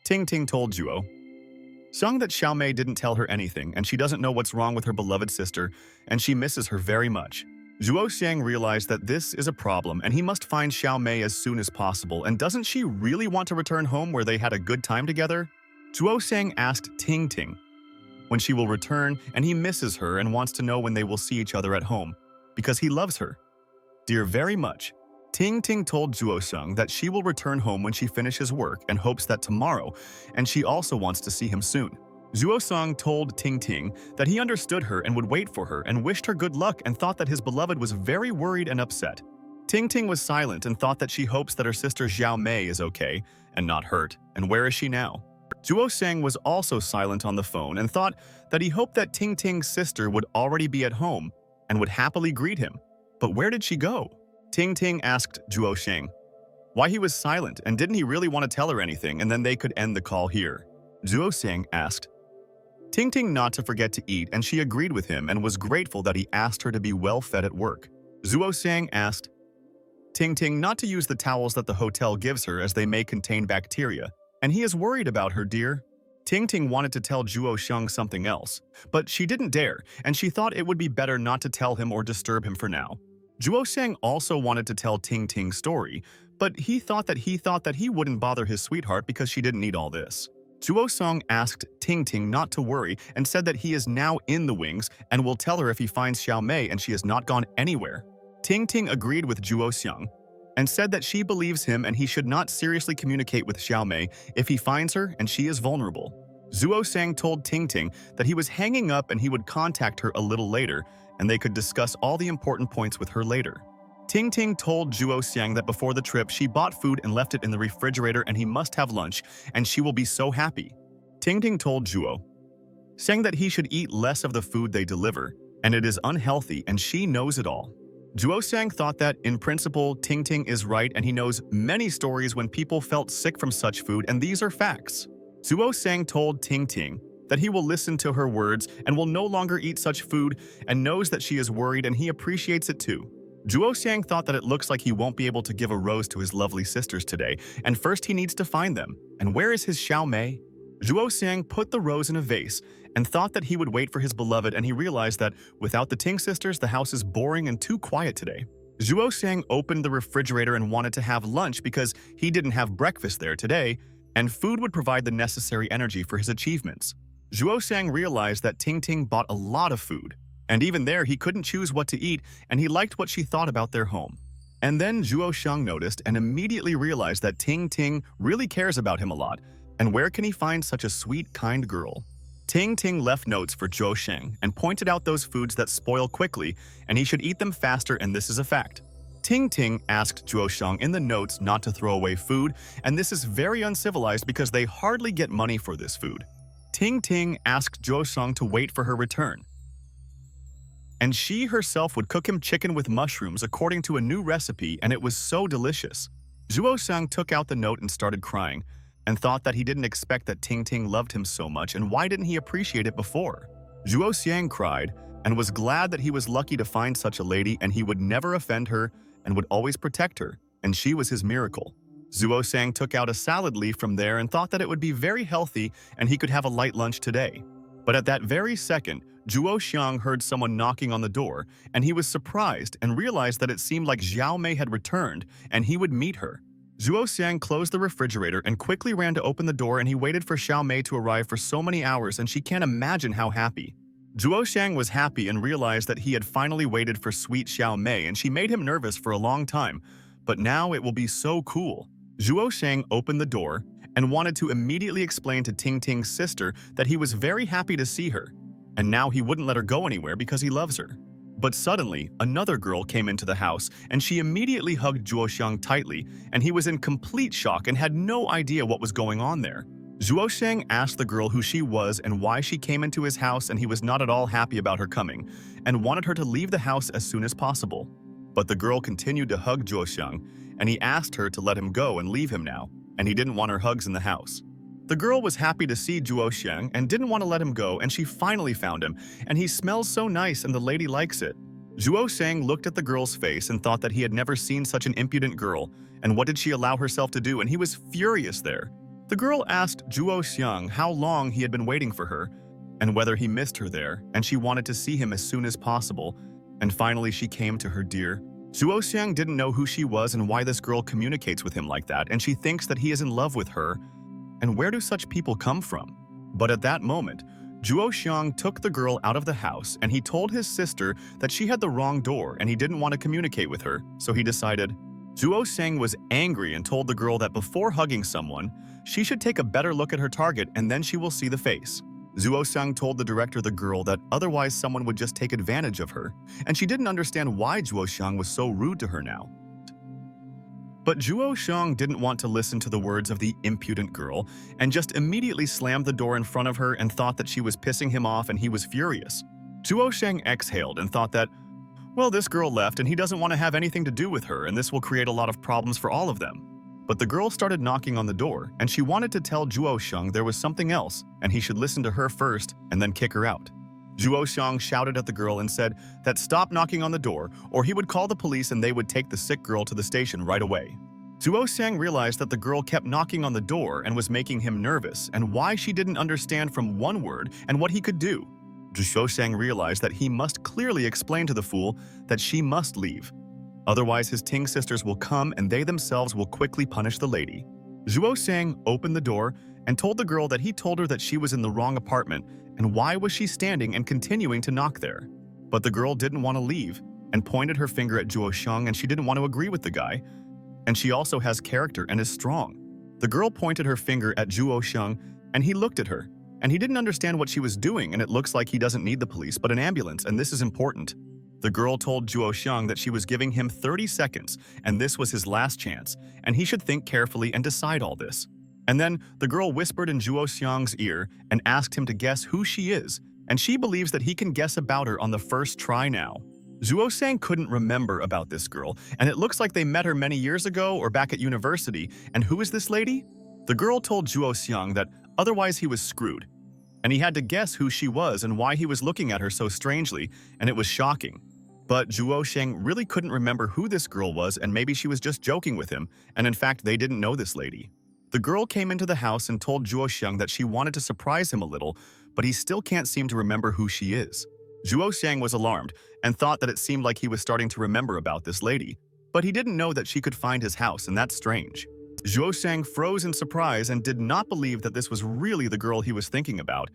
Ting told Zhuo Xiang that Xiaomei didn't tell her anything, and she doesn't know what's wrong with her beloved sister, and she misses her very much. Zhuo Xiang realized that this is a problem, and he must find Xiaomei as soon as possible, and doesn't she really want to return home where they had a good time together? Zhuo Xiang asked Ting when she will return, and he misses her and wants to know when they will see each other at home, because he loves her. Dear very much. Ting told Zhuo Xiang that she will return home when she finishes work and hopes that tomorrow, and she also wants to see him soon. Zhuo Xiang told Ting that he understood her and would wait for her and wished her good luck and thought that his beloved was very worried and upset. Ting was silent and thought that she hopes that her sister Xiaomei is okay and not hurt, and where is she now? Zhuo Xiang was also silent on the phone and thought that he hoped that Ting's sister would already be at home and would happily greet him. But where did she go? Ting asked Zhuo Xiang why he was silent and didn't he really want to tell her anything, and then they could end the call here. Zhuo Xiang asked Ting not to forget to eat, and she agreed with him and was grateful that he asked her to be well fed at work. Zhuo Xiang asked Ting not to use the towels that the hotel gives her as they may contain bacteria, and he is worried about her, dear. Ting wanted to tell Zhuo Xiang something else, but she didn't dare, and she thought it would be better not to tell him or disturb him for now. Zhuo Xiang also wanted to tell Ting's story, but he thought that he wouldn't bother his sweetheart because she didn't need all this. Zhuo Xiang asked Ting not to worry and said that he is now in the wings and will tell her if he finds Xiaomei and she has not gone anywhere. Ting agreed with Zhuo Xiang and said that she believes him and he should not seriously communicate with Xiaomei if he finds her and she is vulnerable. Zhuo Sang told Ting Ting that he was hanging up and he would contact her a little later, and they could discuss all the important points with her later. Ting Ting told Zhuo Xiang that before the trip she bought food and left it in the refrigerator and he must have lunch, and she will be so happy. Ting Ting told Zhuo Xiang that he should eat less of the food they deliver, and it is unhealthy and she knows it all. Zhuo Xiang thought that, in principle, Ting Ting is right and he knows many stories when people felt sick from such food, and these are facts. Zhuo Xiang told Ting Ting that he will listen to her words and will no longer eat such food and knows that she is worried and he appreciates it too. Zhuo Xiang thought that it looks like he won't be able to give a rose to his lovely sisters today, and first he needs to find them. And where is his Xiaomei? Zhuo Xiang put the rose in a vase and thought that he would wait for his beloved, and he realized that without the Ting sisters, the house is boring and too quiet today. Zhuo Xiang opened the refrigerator and wanted to have lunch because he didn't have breakfast there today, and food would provide the necessary energy for his achievements. Zhuo Xiang realized that Ting Ting bought a lot of food, and even there he couldn't choose what to eat, and he liked what she thought about their home. And then Zhuo Xiang noticed and immediately realized that Ting Ting really cares about him a lot, and where can he find such a sweet, kind girl? Ting Ting left notes for Zhuo Xiang and pointed out those foods that spoil quickly, and he should eat them faster, and this is a fact. Ting Ting asked Zhuo Xiang in the notes not to throw away food, and this is very uncivilized because they hardly get money for this food. Ting Ting asked Zhuo Xiang to wait for her return, and she herself would cook him chicken with mushrooms according to a new recipe, and it was so delicious. Zhuo Xiang took out the note and started crying, and thought that he didn't expect that Ting Ting loved him so much, and why didn't he appreciate it before? Zhuo Xiang cried and was glad that he was lucky to find such a lady, and he would never offend her and would always protect her, and she was his miracle. Zhuo Xiang took out a salad leaf from there and thought that it would be very healthy and he could have a light lunch today. But at that very second, Zhuo Xiang heard someone knocking on the door, and he was surprised and realized that it seemed like Xiaomei had returned and he would meet her. Zhuo Xiang closed the refrigerator and quickly ran to open the door, and he waited for Xiaomei to arrive for so many hours, and she can't imagine how happy. Zhuo Xiang was happy and realized that he had finally waited for sweet Xiaomei, and she made him nervous for a long time, but now it will be so cool. Zhuo Xiang opened the door and wanted to immediately explain to Ting Ting's sister that he was very happy to see her, and now he wouldn't let her go anywhere because he loves her. But suddenly, another girl came into the house, and she immediately hugged Zhuo Xiang tightly, and he was in complete shock and had no idea what was going on there. Zhuo Xiang asked the girl who she was and why she came into his house, and he was not at all happy about her coming, and wanted her to leave the house as soon as possible. But the girl continued to hug Zhuo Xiang, and he asked her to let him go and leave him now, and he didn't want her hugs in the house. The girl was happy to see Zhuo Xiang and didn't want to let him go, and she finally found him, and he smells so nice and the lady likes it. Zhuo Xiang looked at the girl's face and thought that he had never seen such an impudent girl, and what did she allow herself to do, and he was furious there. The girl asked Zhuo Xiang how long he had been waiting for her, and whether he missed her there, and she wanted to see him as soon as possible, and finally she came to her dear. Zhuo Xiang didn't know who she was and why this girl communicates with him like that, and she thinks that he is in love with her, and where do such people come from? But at that moment, Zhuo Xiang took the girl out of the house, and he told his sister that she had the wrong door and he didn't want to communicate with her, so he decided. Zhuo Xiang was angry and told the girl that before hugging someone, she should take a better look at her target and then she will see the face. Zhuo Xiang told the director the girl that otherwise someone would just take advantage of her, and she didn't understand why Zhuo Xiang was so rude to her now. But Zhuo Xiang didn't want to listen to the words of the impudent girl and just immediately slammed the door in front of her and thought that she was pissing him off, and he was furious. Zhuo Xiang exhaled and thought that, well, this girl left and he doesn't want to have anything to do with her, and this will create a lot of problems for all of them. But the girl started knocking on the door, and she wanted to tell Zhuo Xiang there was something else and he should listen to her first and then kick her out. Zhuo Xiang shouted at the girl and said that stop knocking on the door or he would call the police and they would take the sick girl to the station right away. Zhuo Xiang realized that the girl kept knocking on the door and was making him nervous, and why she didn't understand from one word and what he could do. Zhuo Xiang realized that he must clearly explain to the fool that she must leave. Otherwise his Ting sisters will come and they themselves will quickly punish the lady. Zhuo Xiang opened the door and told the girl that he told her that she was in the wrong apartment, and why was she standing and continuing to knock there? But the girl didn't want to leave and pointed her finger at Zhuo Xiang, and she didn't want to agree with the guy. And she also has character and is strong. The girl pointed her finger at Zhuo Xiang, and he looked at her. And he didn't understand what she was doing, and it looks like he doesn't need the police, but an ambulance, and this is important. The girl told Zhuo Xiang that she was giving him 30 seconds, and this was his last chance, and he should think carefully and decide all this. And then the girl whispered in Zhuo Xiang's ear and asked him to guess who she is, and she believes that he can guess about her on the first try now. Zhuo Xiang couldn't remember about this girl, and it looks like they met her many years ago or back at university. And who is this lady? The girl told Zhuo Xiang that otherwise he was screwed, and he had to guess who she was and why he was looking at her so strangely, and it was shocking. But Zhuo Xiang really couldn't remember who this girl was, and maybe she was just joking with him, and in fact they didn't know this lady. The girl came into the house and told Zhuo Xiang that she wanted to surprise him a little, but he still can't seem to remember who she is. Zhuo Xiang was alarmed and thought that it seemed like he was starting to remember about this lady, but he didn't know that she could find his house, and that's strange. Zhuo Xiang froze in surprise and did not believe that this was really the girl he was thinking about,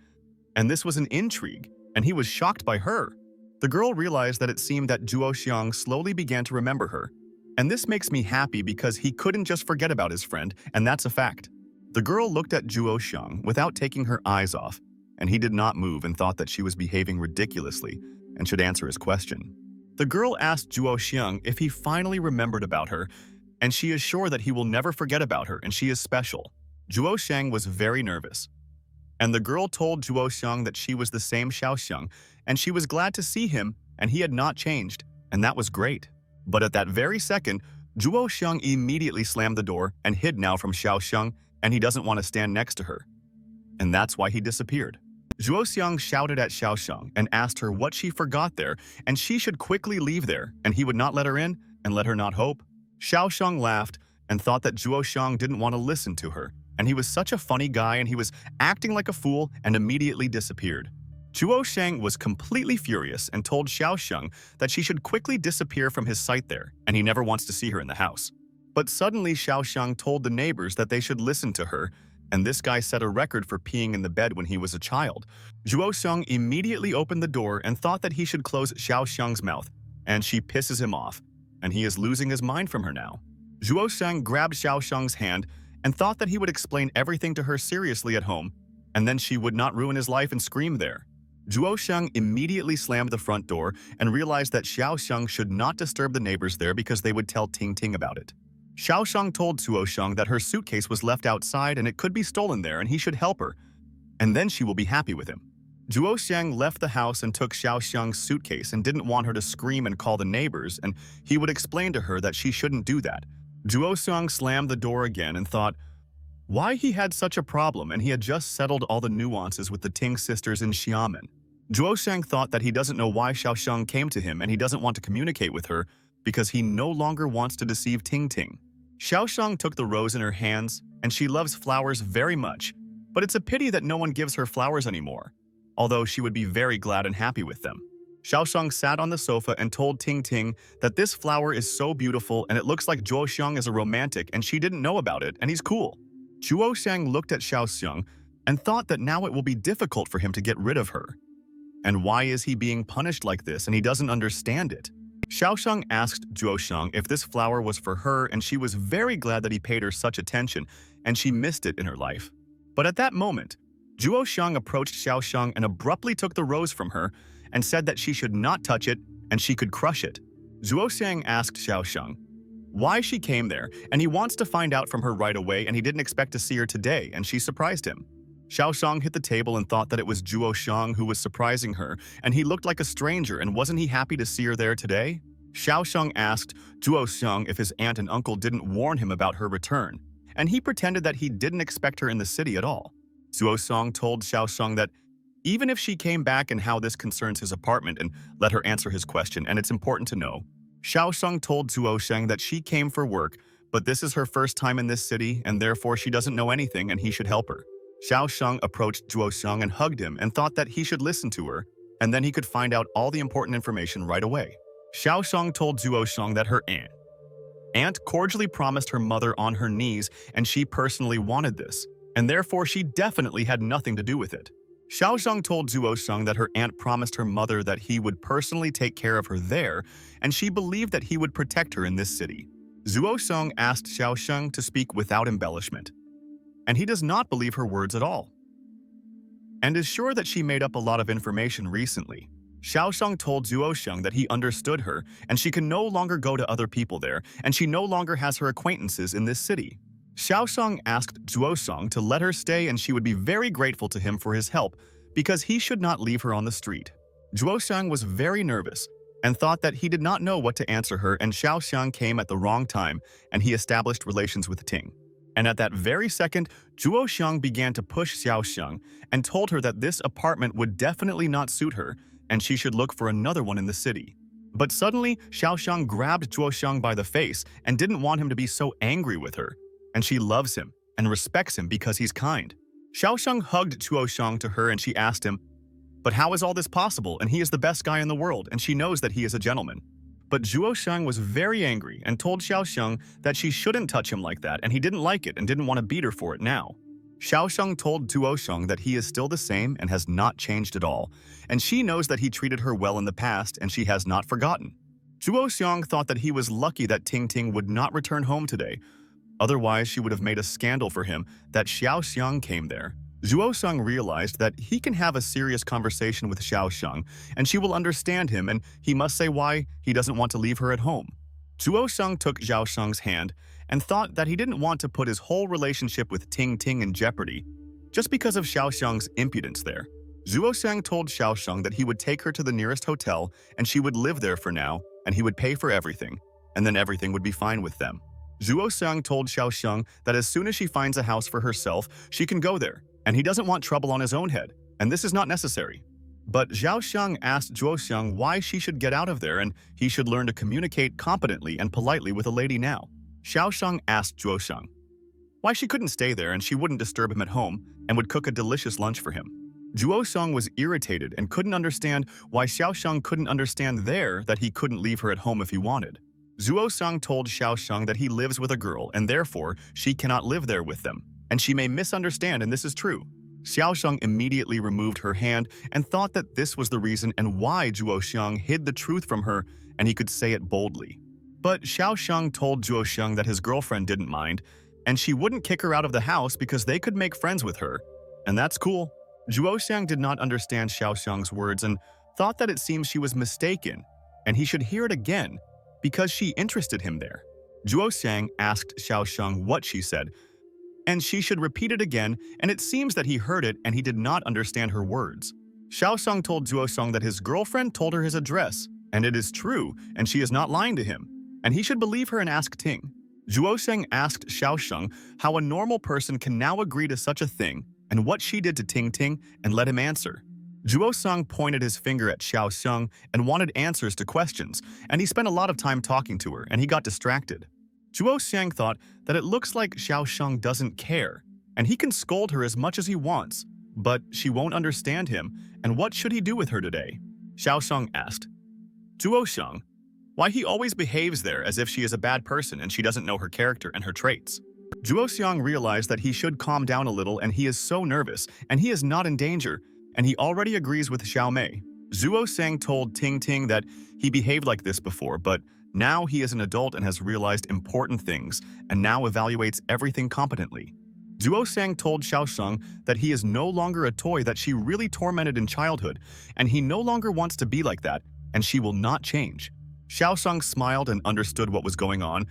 and this was an intrigue, and he was shocked by her. The girl realized that it seemed that Zhuo Xiang slowly began to remember her, and this makes me happy because he couldn't just forget about his friend, and that's a fact. The girl looked at Zhuo Xiang without taking her eyes off, and he did not move and thought that she was behaving ridiculously and should answer his question. The girl asked Zhuo Xiang if he finally remembered about her, and she is sure that he will never forget about her and she is special. Zhuo Xiang was very nervous. And the girl told Zhuo Xiang that she was the same Xiao Xiang, and she was glad to see him, and he had not changed, and that was great. But at that very second, Zhuo Xiang immediately slammed the door and hid now from Xiao Xiang, and he doesn't want to stand next to her. And that's why he disappeared. Zhuo Xiang shouted at Xiao Xiang and asked her what she forgot there, and she should quickly leave there, and he would not let her in and let her not hope. Xiao Xiang laughed and thought that Zhuo Xiang didn't want to listen to her, and he was such a funny guy and he was acting like a fool and immediately disappeared. Zhuo Xiang was completely furious and told Xiao Xiang that she should quickly disappear from his sight there, and he never wants to see her in the house. But suddenly Xiao Xiang told the neighbors that they should listen to her, and this guy set a record for peeing in the bed when he was a child. Zhuo Xiang immediately opened the door and thought that he should close Xiao Xiang's mouth, and she pisses him off, and he is losing his mind from her now. Zhuo Xiang grabbed Xiao Xiang's hand and thought that he would explain everything to her seriously at home, and then she would not ruin his life and scream there. Zhuo Xiang immediately slammed the front door and realized that Xiao Xiang should not disturb the neighbors there because they would tell Ting Ting about it. Xiao Xiang told Zhuo Xiang that her suitcase was left outside and it could be stolen there and he should help her, and then she will be happy with him. Zhuo Xiang left the house and took Xiao Xiang's suitcase and didn't want her to scream and call the neighbors, and he would explain to her that she shouldn't do that. Zhuo Xiang slammed the door again and thought why he had such a problem, and he had just settled all the nuances with the Ting sisters in Xiamen. Zhuo Xiang thought that he doesn't know why Xiao Xiang came to him and he doesn't want to communicate with her because he no longer wants to deceive Ting Ting. Xiao Xiang took the rose in her hands, and she loves flowers very much, but it's a pity that no one gives her flowers anymore, although she would be very glad and happy with them. Xiao Xiang sat on the sofa and told Ting Ting that this flower is so beautiful and it looks like Zhuo Xiang is a romantic and she didn't know about it and he's cool. Zhuo Xiang looked at Xiao Xiang and thought that now it will be difficult for him to get rid of her. And why is he being punished like this and he doesn't understand it? Xiao Xiang asked Zhuo Xiang if this flower was for her, and she was very glad that he paid her such attention, and she missed it in her life. But at that moment, Zhuo Xiang approached Xiao Xiang and abruptly took the rose from her and said that she should not touch it and she could crush it. Zhuo Xiang asked Xiao Xiang why she came there, and he wants to find out from her right away, and he didn't expect to see her today, and she surprised him. Xiao Xiang hit the table and thought that it was Zhuo Xiang who was surprising her, and he looked like a stranger, and wasn't he happy to see her there today? Xiao Xiang asked Zhuo Xiang if his aunt and uncle didn't warn him about her return, and he pretended that he didn't expect her in the city at all. Zhuo Xiang told Xiao Xiang that even if she came back and how this concerns his apartment, and let her answer his question, and it's important to know. Xiao Xiang told Zhuo Xiang that she came for work, but this is her first time in this city, and therefore she doesn't know anything and he should help her. Xiao Xiang approached Zhuo Xiang and hugged him and thought that he should listen to her, and then he could find out all the important information right away. Xiao Xiang told Zhuo Xiang that her aunt cordially promised her mother on her knees, and she personally wanted this, and therefore she definitely had nothing to do with it. Xiao Xiang told Zhuo Xiang that her aunt promised her mother that he would personally take care of her there, and she believed that he would protect her in this city. Zhuo Xiong asked Xiao Sheng to speak without embellishment, and he does not believe her words at all, and is sure that she made up a lot of information recently. Xiao Sheng told Zhuo Xiong that he understood her, and she can no longer go to other people there, and she no longer has her acquaintances in this city. Xiao Sheng asked Zhuo Xiong to let her stay, and she would be very grateful to him for his help, because he should not leave her on the street. Zhuo Xiong was very nervous, and thought that he did not know what to answer her, and Xiao Xiang came at the wrong time, and he established relations with Ting. And at that very second, Zhuo Xiang began to push Xiao Xiang and told her that this apartment would definitely not suit her, and she should look for another one in the city. But suddenly, Xiao Xiang grabbed Zhuo Xiang by the face and didn't want him to be so angry with her, and she loves him and respects him because he's kind. Xiao Xiang hugged Zhuo Xiang to her and she asked him, "But how is all this possible? And he is the best guy in the world, and she knows that he is a gentleman." But Zhuo Xiang was very angry and told Xiao Xiang that she shouldn't touch him like that, and he didn't like it and didn't want to beat her for it now. Xiao Xiang told Zhuo Xiang that he is still the same and has not changed at all, and she knows that he treated her well in the past and she has not forgotten. Zhuo Xiang thought that he was lucky that Ting Ting would not return home today. Otherwise, she would have made a scandal for him that Xiao Xiang came there. Zhuo Xiang realized that he can have a serious conversation with Xiao Xiang, and she will understand him, and he must say why he doesn't want to leave her at home. Zhuo Xiang took Xiao Xiang's hand and thought that he didn't want to put his whole relationship with Ting Ting in jeopardy just because of Xiao Xiang's impudence there. Zhuo Xiang told Xiao Xiang that he would take her to the nearest hotel and she would live there for now, and he would pay for everything, and then everything would be fine with them. Zhuo Xiang told Xiao Xiang that as soon as she finds a house for herself, she can go there, and he doesn't want trouble on his own head, and this is not necessary. But Xiao Xiang asked Zhuo Xiang why she should get out of there and he should learn to communicate competently and politely with a lady now. Xiao Xiang asked Zhuo Xiang why she couldn't stay there and she wouldn't disturb him at home and would cook a delicious lunch for him. Zhuo Xiang was irritated and couldn't understand why Xiao Xiang couldn't understand there that he couldn't leave her at home if he wanted. Zhuo Xiang told Xiao Xiang that he lives with a girl and therefore she cannot live there with them, and she may misunderstand, and this is true. Xiao Xiang immediately removed her hand and thought that this was the reason and why Zhuo Xiang hid the truth from her and he could say it boldly. But Xiao Xiang told Zhuo Xiang that his girlfriend didn't mind, and she wouldn't kick her out of the house because they could make friends with her, and that's cool. Zhuo Xiang did not understand Xiao Xiang's words and thought that it seems she was mistaken, and he should hear it again because she interested him there. Zhuo Xiang asked Xiao Xiang what she said, and she should repeat it again, and it seems that he heard it and he did not understand her words. Xiao Xiang told Zhuo Xiang that his girlfriend told her his address, and it is true, and she is not lying to him, and he should believe her and ask Ting. Zhuo Xiang asked Xiao Xiang how a normal person can now agree to such a thing, and what she did to Ting Ting, and let him answer. Zhuo Xiang pointed his finger at Xiao Xiang and wanted answers to questions, and he spent a lot of time talking to her, and he got distracted. Zhuo Xiang thought that it looks like Xiao Xiang doesn't care, and he can scold her as much as he wants, but she won't understand him, and what should he do with her today? Xiao Xiang asked Zhuo Xiang why he always behaves there as if she is a bad person and she doesn't know her character and her traits. Zhuo Xiang realized that he should calm down a little and he is so nervous, and he is not in danger, and he already agrees with Xiao Mei. Zhuo Xiang told Ting Ting that he behaved like this before, but now he is an adult and has realized important things, and now evaluates everything competently. Zhuo Xiang told Xiao Xiang that he is no longer a toy that she really tormented in childhood, and he no longer wants to be like that, and she will not change. Xiao Xiang smiled and understood what was going on,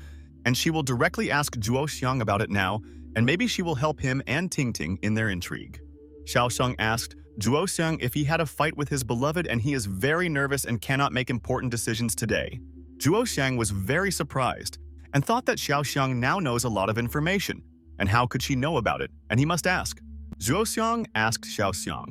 and she will directly ask Zhuo Xiang about it now, and maybe she will help him and Ting Ting in their intrigue. Xiao Xiang asked Zhuo Xiang if he had a fight with his beloved and he is very nervous and cannot make important decisions today. Zhuo Xiang was very surprised and thought that Xiao Xiang now knows a lot of information, and how could she know about it, and he must ask. Zhuo Xiang asked Xiao Xiang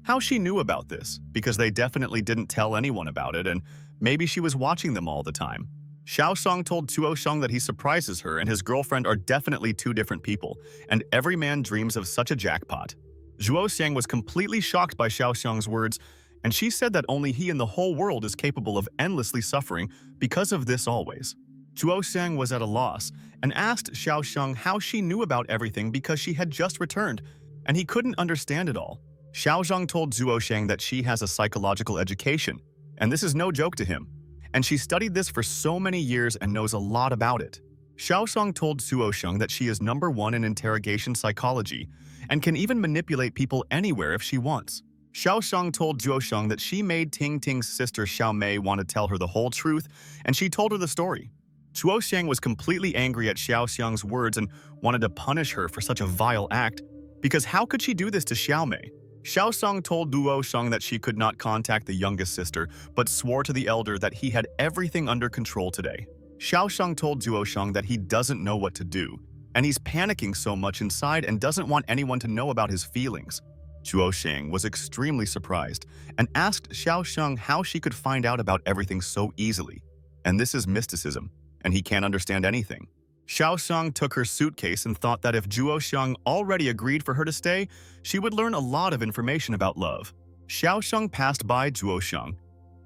how she knew about this, because they definitely didn't tell anyone about it, and maybe she was watching them all the time. Xiao Xiang told Zhuo Xiang that he surprises her and his girlfriend are definitely two different people, and every man dreams of such a jackpot. Zhuo Xiang was completely shocked by Xiao Xiang's words, and she said that only he in the whole world is capable of endlessly suffering because of this always. Zhuo Xiang was at a loss and asked Xiao Xiang how she knew about everything because she had just returned, and he couldn't understand it all. Xiao Xiang told Zhuo Xiang that she has a psychological education, and this is no joke to him, and she studied this for so many years and knows a lot about it. Xiaoshang told Suosheng that she is #1 in interrogation psychology and can even manipulate people anywhere if she wants. Xiaosheng told Zhuosheng that she made Ting Ting's sister Xiaomei want to tell her the whole truth, and she told her the story. Zhuosheng was completely angry at Xiaosheng's words and wanted to punish her for such a vile act, because how could she do this to Xiaomei? Xiaosheng told Duosheng that she could not contact the youngest sister, but swore to the elder that he had everything under control today. Xiaosheng told Duosheng that he doesn't know what to do, and he's panicking so much inside and doesn't want anyone to know about his feelings. Zhuosheng was extremely surprised and asked Xiaosheng how she could find out about everything so easily. And this is mysticism, and he can't understand anything. Xiaosheng took her suitcase and thought that if Zhuosheng already agreed for her to stay, she would learn a lot of information about love. Xiaosheng passed by Zhuosheng,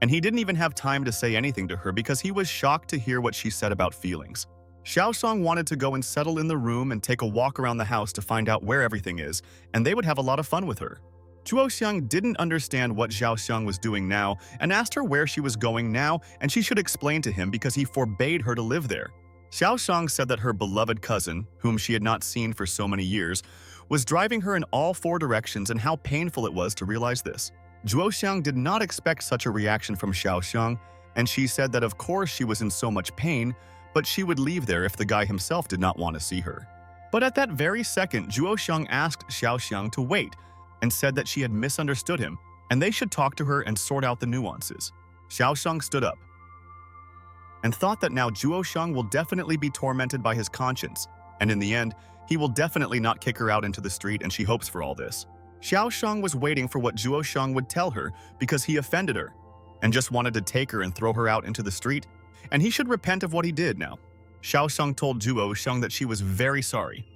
and he didn't even have time to say anything to her because he was shocked to hear what she said about feelings. Xiaosheng wanted to go and settle in the room and take a walk around the house to find out where everything is, and they would have a lot of fun with her. Zhuosheng didn't understand what Xiaosheng was doing now and asked her where she was going now, and she should explain to him because he forbade her to live there. Xiaosheng said that her beloved cousin, whom she had not seen for so many years, was driving her in all 4 directions and how painful it was to realize this. Zhuosheng did not expect such a reaction from Xiaosheng, and she said that of course she was in so much pain, but she would leave there if the guy himself did not want to see her. But at that very second, Zhuosheng asked Xiaosheng to wait and said that she had misunderstood him and they should talk to her and sort out the nuances. Xiaosheng stood up and thought that now Zhuosheng will definitely be tormented by his conscience, and in the end, he will definitely not kick her out into the street, and she hopes for all this. Xiaosheng was waiting for what Zhuosheng would tell her because he offended her and just wanted to take her and throw her out into the street, and he should repent of what he did now. Xiaosheng told Zhuosheng that she was very sorry.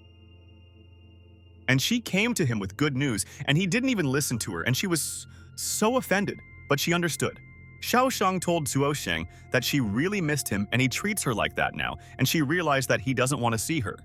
And she came to him with good news, and he didn't even listen to her, and she was so offended, but she understood. Xiaosheng told Zhuosheng that she really missed him and he treats her like that now, and she realized that he doesn't want to see her.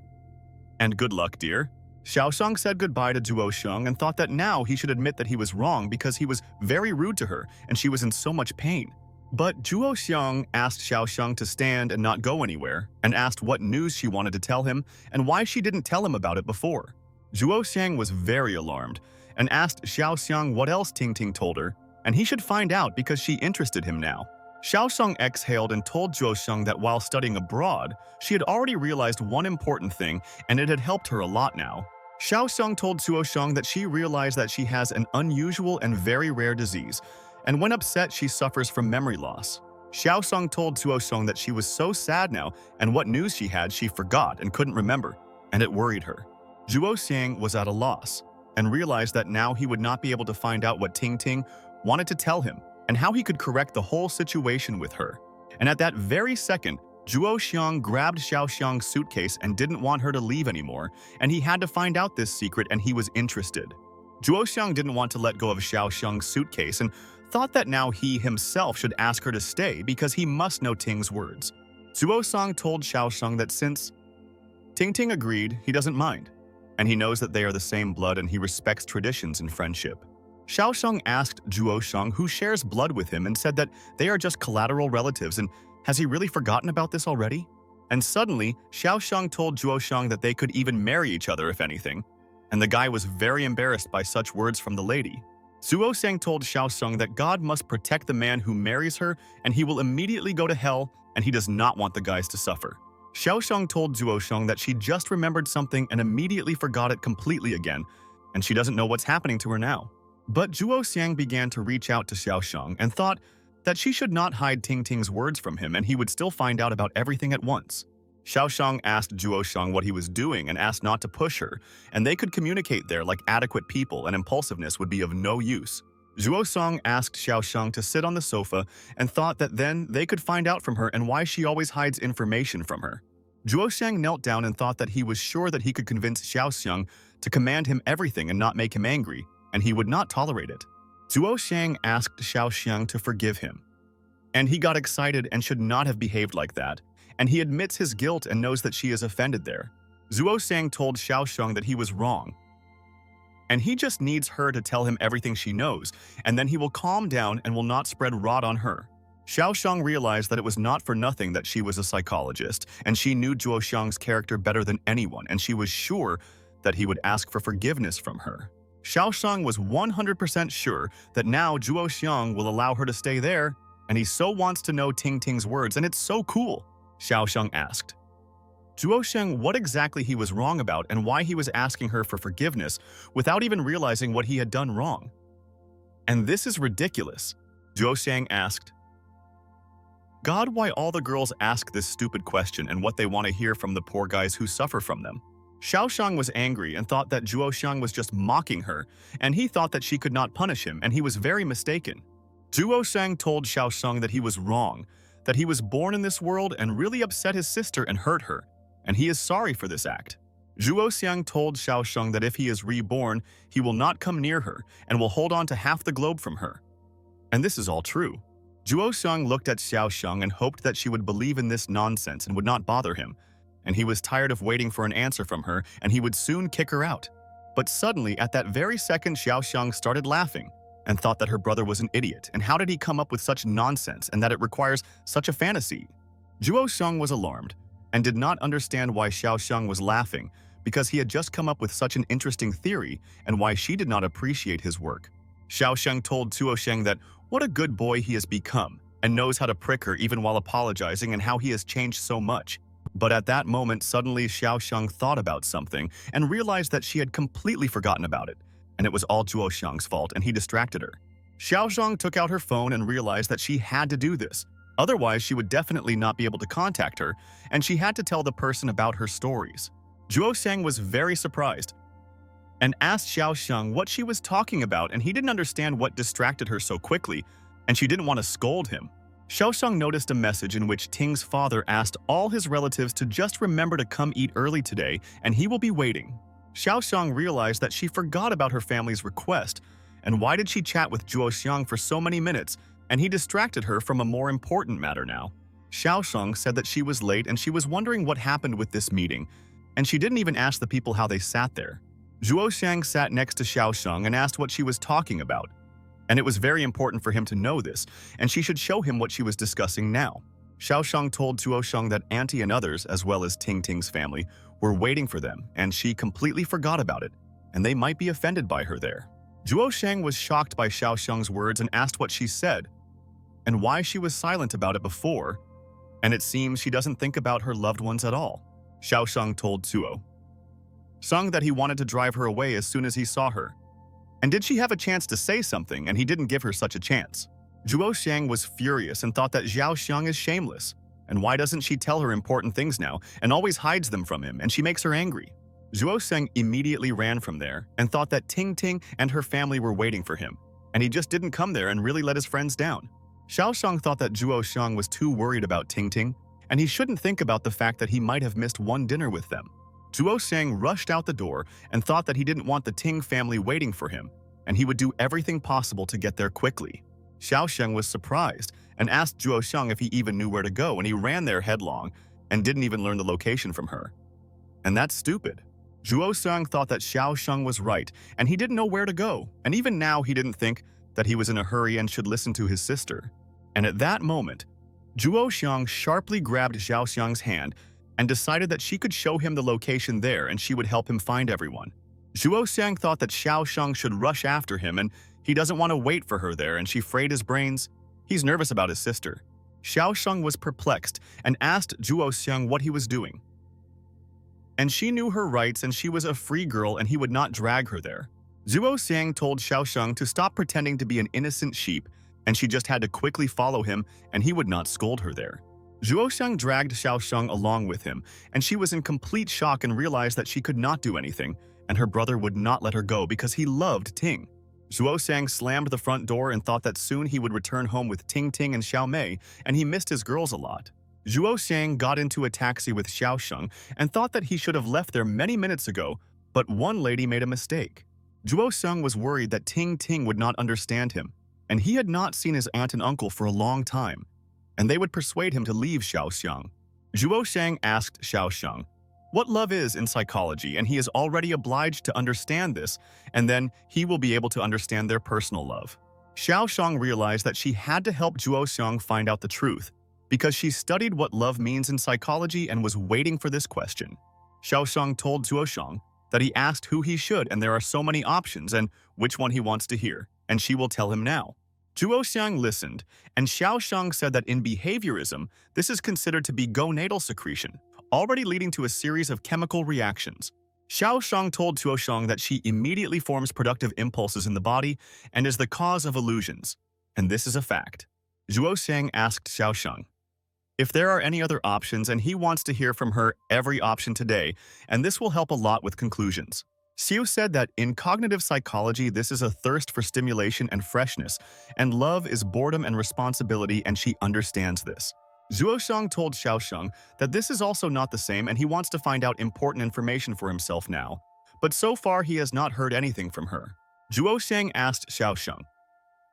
And good luck, dear. Xiaosheng said goodbye to Zhuosheng and thought that now he should admit that he was wrong because he was very rude to her and she was in so much pain. But Zhuosheng asked Xiaosheng to stand and not go anywhere, and asked what news she wanted to tell him and why she didn't tell him about it before. Zhuosheng was very alarmed and asked Xiaosheng what else Ting Ting told her, and he should find out because she interested him now. Xiaosheng exhaled and told Zhuosheng that while studying abroad, she had already realized one important thing, and it had helped her a lot now. Xiaosheng told Zhuosheng that she realized that she has an unusual and very rare disease, and when upset she suffers from memory loss. Xiaosheng told Zhuosheng that she was so sad now, and what news she had she forgot and couldn't remember, and it worried her. Zhuosheng was at a loss, and realized that now he would not be able to find out what Ting Ting wanted to tell him, and how he could correct the whole situation with her. And at that very second, Zhuosheng grabbed Xiaosheng's suitcase and didn't want her to leave anymore, and he had to find out this secret and he was interested. Zhuosheng didn't want to let go of Xiaosheng's suitcase and thought that now he himself should ask her to stay because he must know Ting's words. Zhuosheng told Xiaosheng that since Ting Ting agreed, he doesn't mind, and he knows that they are the same blood and he respects traditions and friendship. Xiaosheng asked Zhuosheng who shares blood with him and said that they are just collateral relatives, and has he really forgotten about this already? And suddenly, Xiaosheng told Zhuosheng that they could even marry each other if anything, and the guy was very embarrassed by such words from the lady. Zhuosheng told Xiaosheng that God must protect the man who marries her and he will immediately go to hell, and he does not want the guys to suffer. Xiaosheng told Zhuosheng that she just remembered something and immediately forgot it completely again, and she doesn't know what's happening to her now. But Zhuosheng began to reach out to Xiaosheng and thought that she should not hide Ting Ting's words from him and he would still find out about everything at once. Xiaosheng asked Zhuosheng what he was doing and asked not to push her, and they could communicate there like adequate people, and impulsiveness would be of no use. Zhuosheng asked Xiaosheng to sit on the sofa and thought that then they could find out from her and why she always hides information from her. Zhuosheng knelt down and thought that he was sure that he could convince Xiaosheng to command him everything and not make him angry, and he would not tolerate it. Zhuosheng asked Xiaosheng to forgive him, and he got excited and should not have behaved like that, and he admits his guilt and knows that she is offended there. Zhuosheng told Xiaosheng that he was wrong, and he just needs her to tell him everything she knows, and then he will calm down and will not spread rot on her. Xiaoxiang realized that it was not for nothing that she was a psychologist, and she knew Zhuo Xiang's character better than anyone, and she was sure that he would ask for forgiveness from her. Xiaoxiang was 100% sure that now Zhuo Xiang will allow her to stay there, and he so wants to know Ting Ting's words, and it's so cool. Xiaoxiang asked Zhuo Xiang what exactly he was wrong about and why he was asking her for forgiveness without even realizing what he had done wrong. And this is ridiculous, Zhuo Xiang asked. God, why all the girls ask this stupid question and what they want to hear from the poor guys who suffer from them. Xiaoxiang was angry and thought that Zhuo Xiang was just mocking her, and he thought that she could not punish him, and he was very mistaken. Zhuo Xiang told Xiaoxiang that he was wrong, that he was born in this world and really upset his sister and hurt her, and he is sorry for this act. Zhuo Xiang told Xiaoxiang that if he is reborn, he will not come near her and will hold on to half the globe from her. And this is all true. Zhuo Xiang looked at Xiaoxiang and hoped that she would believe in this nonsense and would not bother him, and he was tired of waiting for an answer from her, and he would soon kick her out. But suddenly, at that very second, Xiaoxiang started laughing and thought that her brother was an idiot, and how did he come up with such nonsense and that it requires such a fantasy? Zhuo Xiang was alarmed and did not understand why Xiaoxiang was laughing, because he had just come up with such an interesting theory and why she did not appreciate his work. Xiaoxiang told Zhuo Xiang that what a good boy he has become and knows how to prick her even while apologizing and how he has changed so much. But at that moment, suddenly Xiaoxiang thought about something and realized that she had completely forgotten about it, and it was all Zhuo Xiang's fault, and he distracted her. Xiaoxiang took out her phone and realized that she had to do this. Otherwise, she would definitely not be able to contact her, and she had to tell the person about her stories. Zhuo Xiang was very surprised and asked Xiaoxiang what she was talking about, and he didn't understand what distracted her so quickly, and she didn't want to scold him. Xiaoxiang noticed a message in which Ting's father asked all his relatives to just remember to come eat early today, and he will be waiting. Xiaoxiang realized that she forgot about her family's request, and why did she chat with Zhuo Xiang for so many minutes, and he distracted her from a more important matter now. Xiaoxiang said that she was late and she was wondering what happened with this meeting, and she didn't even ask the people how they sat there. Zhuo Xiang sat next to Xiaoxiang and asked what she was talking about, and it was very important for him to know this, and she should show him what she was discussing now. Xiaoxiang told Zhuo Xiang that Auntie and others, as well as Ting Ting's family, were waiting for them, and she completely forgot about it, and they might be offended by her there. Zhuo Xiang was shocked by Xiaoxiang's words and asked what she said, and why she was silent about it before, and it seems she doesn't think about her loved ones at all. Xiaoxiang told Zhuo Xiang that he wanted to drive her away as soon as he saw her. And did she have a chance to say something, and he didn't give her such a chance? Zhuo Xiang was furious and thought that Xiaoxiang is shameless. And why doesn't she tell her important things now and always hides them from him, and she makes her angry? Zhuo Xiang immediately ran from there and thought that Ting Ting and her family were waiting for him, and he just didn't come there and really let his friends down. Xiaoxiang thought that Zhuo Xiang was too worried about Ting Ting, and he shouldn't think about the fact that he might have missed one dinner with them. Zhuo Xiang rushed out the door and thought that he didn't want the Ting family waiting for him, and he would do everything possible to get there quickly. Xiaoxiang was surprised and asked Zhuo Xiang if he even knew where to go, and he ran there headlong and didn't even learn the location from her. And that's stupid. Zhuo Xiang thought that Xiaoxiang was right, and he didn't know where to go, and even now he didn't think that he was in a hurry and should listen to his sister. And at that moment, Zhuo Xiang sharply grabbed Xiaoxiang's hand and decided that she could show him the location there and she would help him find everyone. Zhuo Xiang thought that Xiaoxiang should rush after him, and he doesn't want to wait for her there, and she frayed his brains. He's nervous about his sister. Xiaoxiang was perplexed and asked Zhuo Xiang what he was doing. And she knew her rights, and she was a free girl, and he would not drag her there. Zhuo Xiang told Xiaoxiang to stop pretending to be an innocent sheep, and she just had to quickly follow him, and he would not scold her there. Zhuo Xiang dragged Xiaoxiang along with him, and she was in complete shock and realized that she could not do anything, and her brother would not let her go because he loved Ting. Zhuo Xiang slammed the front door and thought that soon he would return home with Ting Ting and Xiao Mei, and he missed his girls a lot. Zhuo Xiang got into a taxi with Xiaoxiang and thought that he should have left there many minutes ago, but one lady made a mistake. Zhuo Xiang was worried that Ting Ting would not understand him, and he had not seen his aunt and uncle for a long time, and they would persuade him to leave Xiaoxiang. Zhuo Xiang asked Xiaoxiang what love is in psychology, and he is already obliged to understand this, and then he will be able to understand their personal love. Xiao Shang realized that she had to help Zhuo Xiang find out the truth, because she studied what love means in psychology and was waiting for this question. Xiao Shang told Zhuo Xiang that he asked who he should and there are so many options and which one he wants to hear, and she will tell him now. Zhuo Xiang listened, and Xiao Shang said that in behaviorism, this is considered to be gonadal secretion, already leading to a series of chemical reactions. Xiao Shang told Zhuo Xiang that she immediately forms productive impulses in the body and is the cause of illusions, and this is a fact. Zhuo Xiang asked Xiao Shang if there are any other options, and he wants to hear from her every option today, and this will help a lot with conclusions. Xiu said that in cognitive psychology, this is a thirst for stimulation and freshness, and love is boredom and responsibility, and she understands this. Zhuo Shang told Xiao Shang that this is also not the same, and he wants to find out important information for himself now. But so far, he has not heard anything from her. Zhuo Shang asked Xiao Shang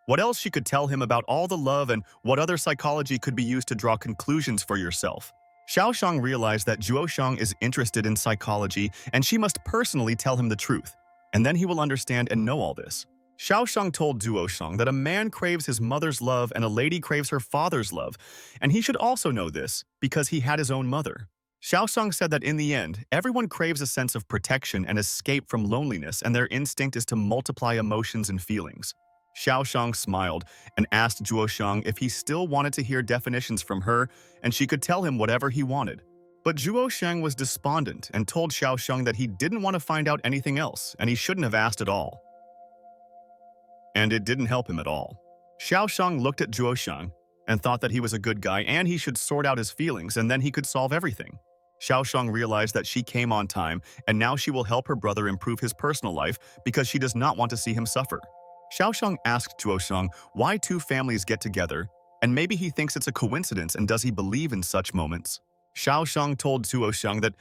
what else she could tell him about all the love and what other psychology could be used to draw conclusions for yourself. Xiao Shang realized that Zhuo Shang is interested in psychology and she must personally tell him the truth, and then he will understand and know all this. Xiao Shang told Zhuo Shang that a man craves his mother's love and a lady craves her father's love, and he should also know this because he had his own mother. Xiao Shang said that in the end, everyone craves a sense of protection and escape from loneliness, and their instinct is to multiply emotions and feelings. Xiao Shang smiled and asked Zhuo Shang if he still wanted to hear definitions from her, and she could tell him whatever he wanted. But Zhuo Shang was despondent and told Xiao Shang that he didn't want to find out anything else, and he shouldn't have asked at all. And it didn't help him at all. Xiao Shang looked at Zhuo Shang and thought that he was a good guy and he should sort out his feelings, and then he could solve everything. Xiao Shang realized that she came on time, and now she will help her brother improve his personal life because she does not want to see him suffer. Xiao Shang asked Zhuo Shang why two families get together, and maybe he thinks it's a coincidence, and does he believe in such moments? Xiao Shang told Zhuo Shang that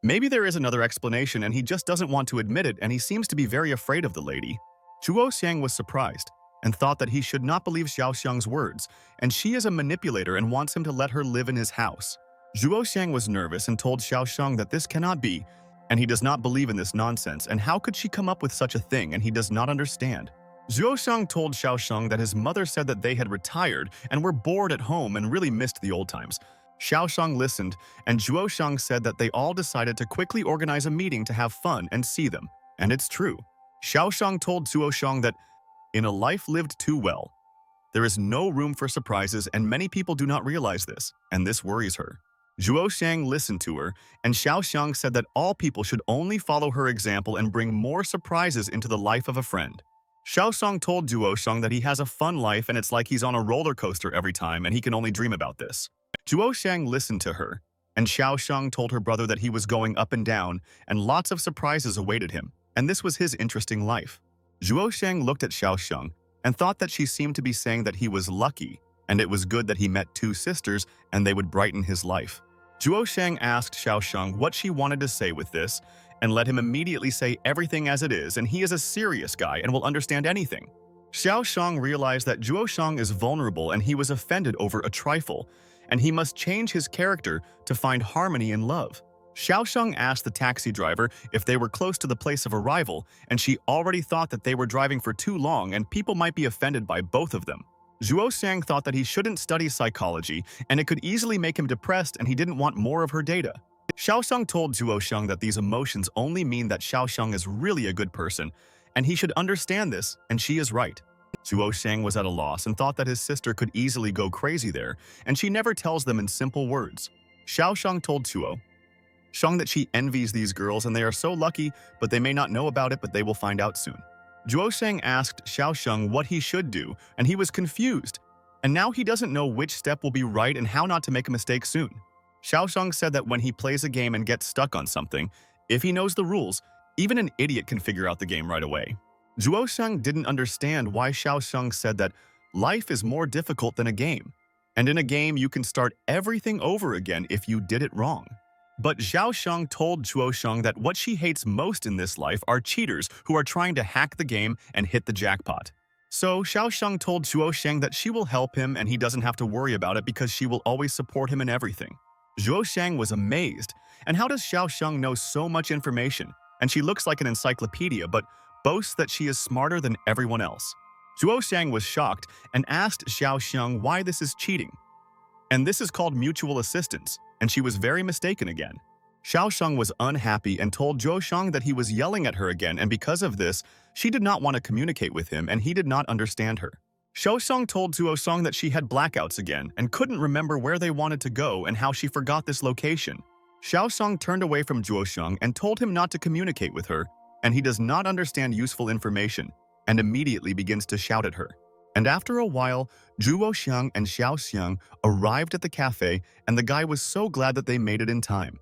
maybe there is another explanation and he just doesn't want to admit it, and he seems to be very afraid of the lady. Zhuo Xiang was surprised and thought that he should not believe Xiao Shang's words, and she is a manipulator and wants him to let her live in his house. Zhuo Xiang was nervous and told Xiao Shang that this cannot be, and he does not believe in this nonsense, and how could she come up with such a thing, and he does not understand. Zhuo Shang told Xiao Shang that his mother said that they had retired and were bored at home and really missed the old times. Xiao Shang listened, and Zhuo Shang said that they all decided to quickly organize a meeting to have fun and see them, and it's true. Xiao Shang told Zhuo Shang that in a life lived too well, there is no room for surprises, and many people do not realize this, and this worries her. Zhuo Shang listened to her, and Xiao Shang said that all people should only follow her example and bring more surprises into the life of a friend. Xiao Shang told Zhuo Shang that he has a fun life and it's like he's on a roller coaster every time, and he can only dream about this. Zhuo Shang listened to her, and Xiao Shang told her brother that he was going up and down and lots of surprises awaited him, and this was his interesting life. Zhuo Shang looked at Xiao Shang and thought that she seemed to be saying that he was lucky, and it was good that he met two sisters and they would brighten his life. Zhuo Shang asked Xiao Shang what she wanted to say with this, and let him immediately say everything as it is, and he is a serious guy and will understand anything. Xiao Shang realized that Zhuo Shang is vulnerable and he was offended over a trifle, and he must change his character to find harmony in love. Xiao Shang asked the taxi driver if they were close to the place of arrival, and she already thought that they were driving for too long and people might be offended by both of them. Zhuo Shang thought that he shouldn't study psychology, and it could easily make him depressed, and he didn't want more of her data. Xiao Shang told Zhuo Shang that these emotions only mean that Xiao Shang is really a good person, and he should understand this, and she is right. Zhuo Shang was at a loss and thought that his sister could easily go crazy there, and she never tells them in simple words. Xiao Shang told Zhuo Shang that she envies these girls and they are so lucky, but they may not know about it, but they will find out soon. Zhuo Shang asked Xiao Shang what he should do, and he was confused, and now he doesn't know which step will be right and how not to make a mistake soon. Xiao Shang said that when he plays a game and gets stuck on something, if he knows the rules, even an idiot can figure out the game right away. Zhuo Shang didn't understand why Xiao Shang said that life is more difficult than a game, and in a game you can start everything over again if you did it wrong. But Xiao Shang told Zhuo Shang that what she hates most in this life are cheaters who are trying to hack the game and hit the jackpot. So Xiao Shang told Zhuo Shang that she will help him and he doesn't have to worry about it because she will always support him in everything. Zhuo Shang was amazed. And how does Xiao Shang know so much information? And she looks like an encyclopedia, but boasts that she is smarter than everyone else. Zhuo Xiang was shocked and asked Xiao Xiang why this is cheating. And this is called mutual assistance, and she was very mistaken again. Xiao Xiang was unhappy and told Zhuo Xiang that he was yelling at her again, and because of this, she did not want to communicate with him and he did not understand her. Xiao Xiang told Zhuo Xiang that she had blackouts again and couldn't remember where they wanted to go and how she forgot this location. Xiao Xiang turned away from Zhuo Xiang and told him not to communicate with her, and he does not understand useful information and immediately begins to shout at her. And after a while, Zhuo Xiang and Xiao Xiang arrived at the cafe, and the guy was so glad that they made it in time.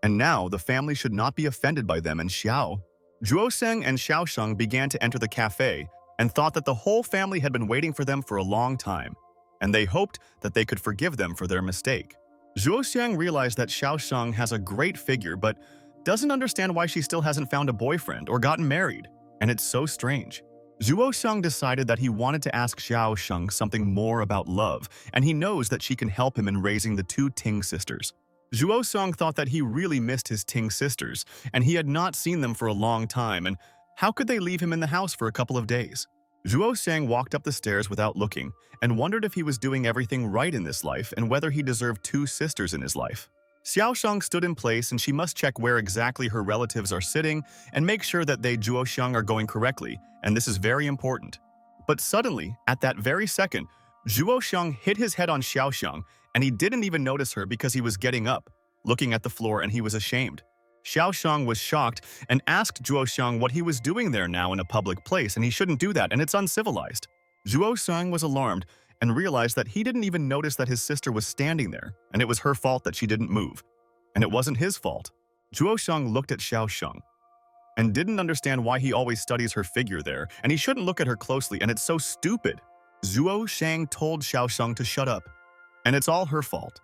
And now the family should not be offended by them, and Zhuo Xiang and Xiao Xiang began to enter the cafe and thought that the whole family had been waiting for them for a long time, and they hoped that they could forgive them for their mistake. Zhuo Xiang realized that Xiao Xiang has a great figure but doesn't understand why she still hasn't found a boyfriend or gotten married, and it's so strange. Zhuo Xiang decided that he wanted to ask Xiao Xiang something more about love, and he knows that she can help him in raising the two Ting sisters. Zhuo Xiang thought that he really missed his Ting sisters, and he had not seen them for a long time, and how could they leave him in the house for a couple of days? Zhuo Xiang walked up the stairs without looking and wondered if he was doing everything right in this life and whether he deserved two sisters in his life. Xiao Xiang stood in place and she must check where exactly her relatives are sitting and make sure that they Zhuo Xiang are going correctly, and this is very important. But suddenly, at that very second, Zhuo Xiang hit his head on Xiao Xiang, and he didn't even notice her because he was getting up, looking at the floor, and he was ashamed. Xiao Xiang was shocked and asked Zhuo Xiang what he was doing there now in a public place, and he shouldn't do that, and it's uncivilized. Zhuo Xiang was alarmed and realized that he didn't even notice that his sister was standing there, and it was her fault that she didn't move. And it wasn't his fault. Zhuo Xiang looked at Xiao Xiang and didn't understand why he always studies her figure there, and he shouldn't look at her closely, and it's so stupid. Zhuo Xiang told Xiao Xiang to shut up, and it's all her fault.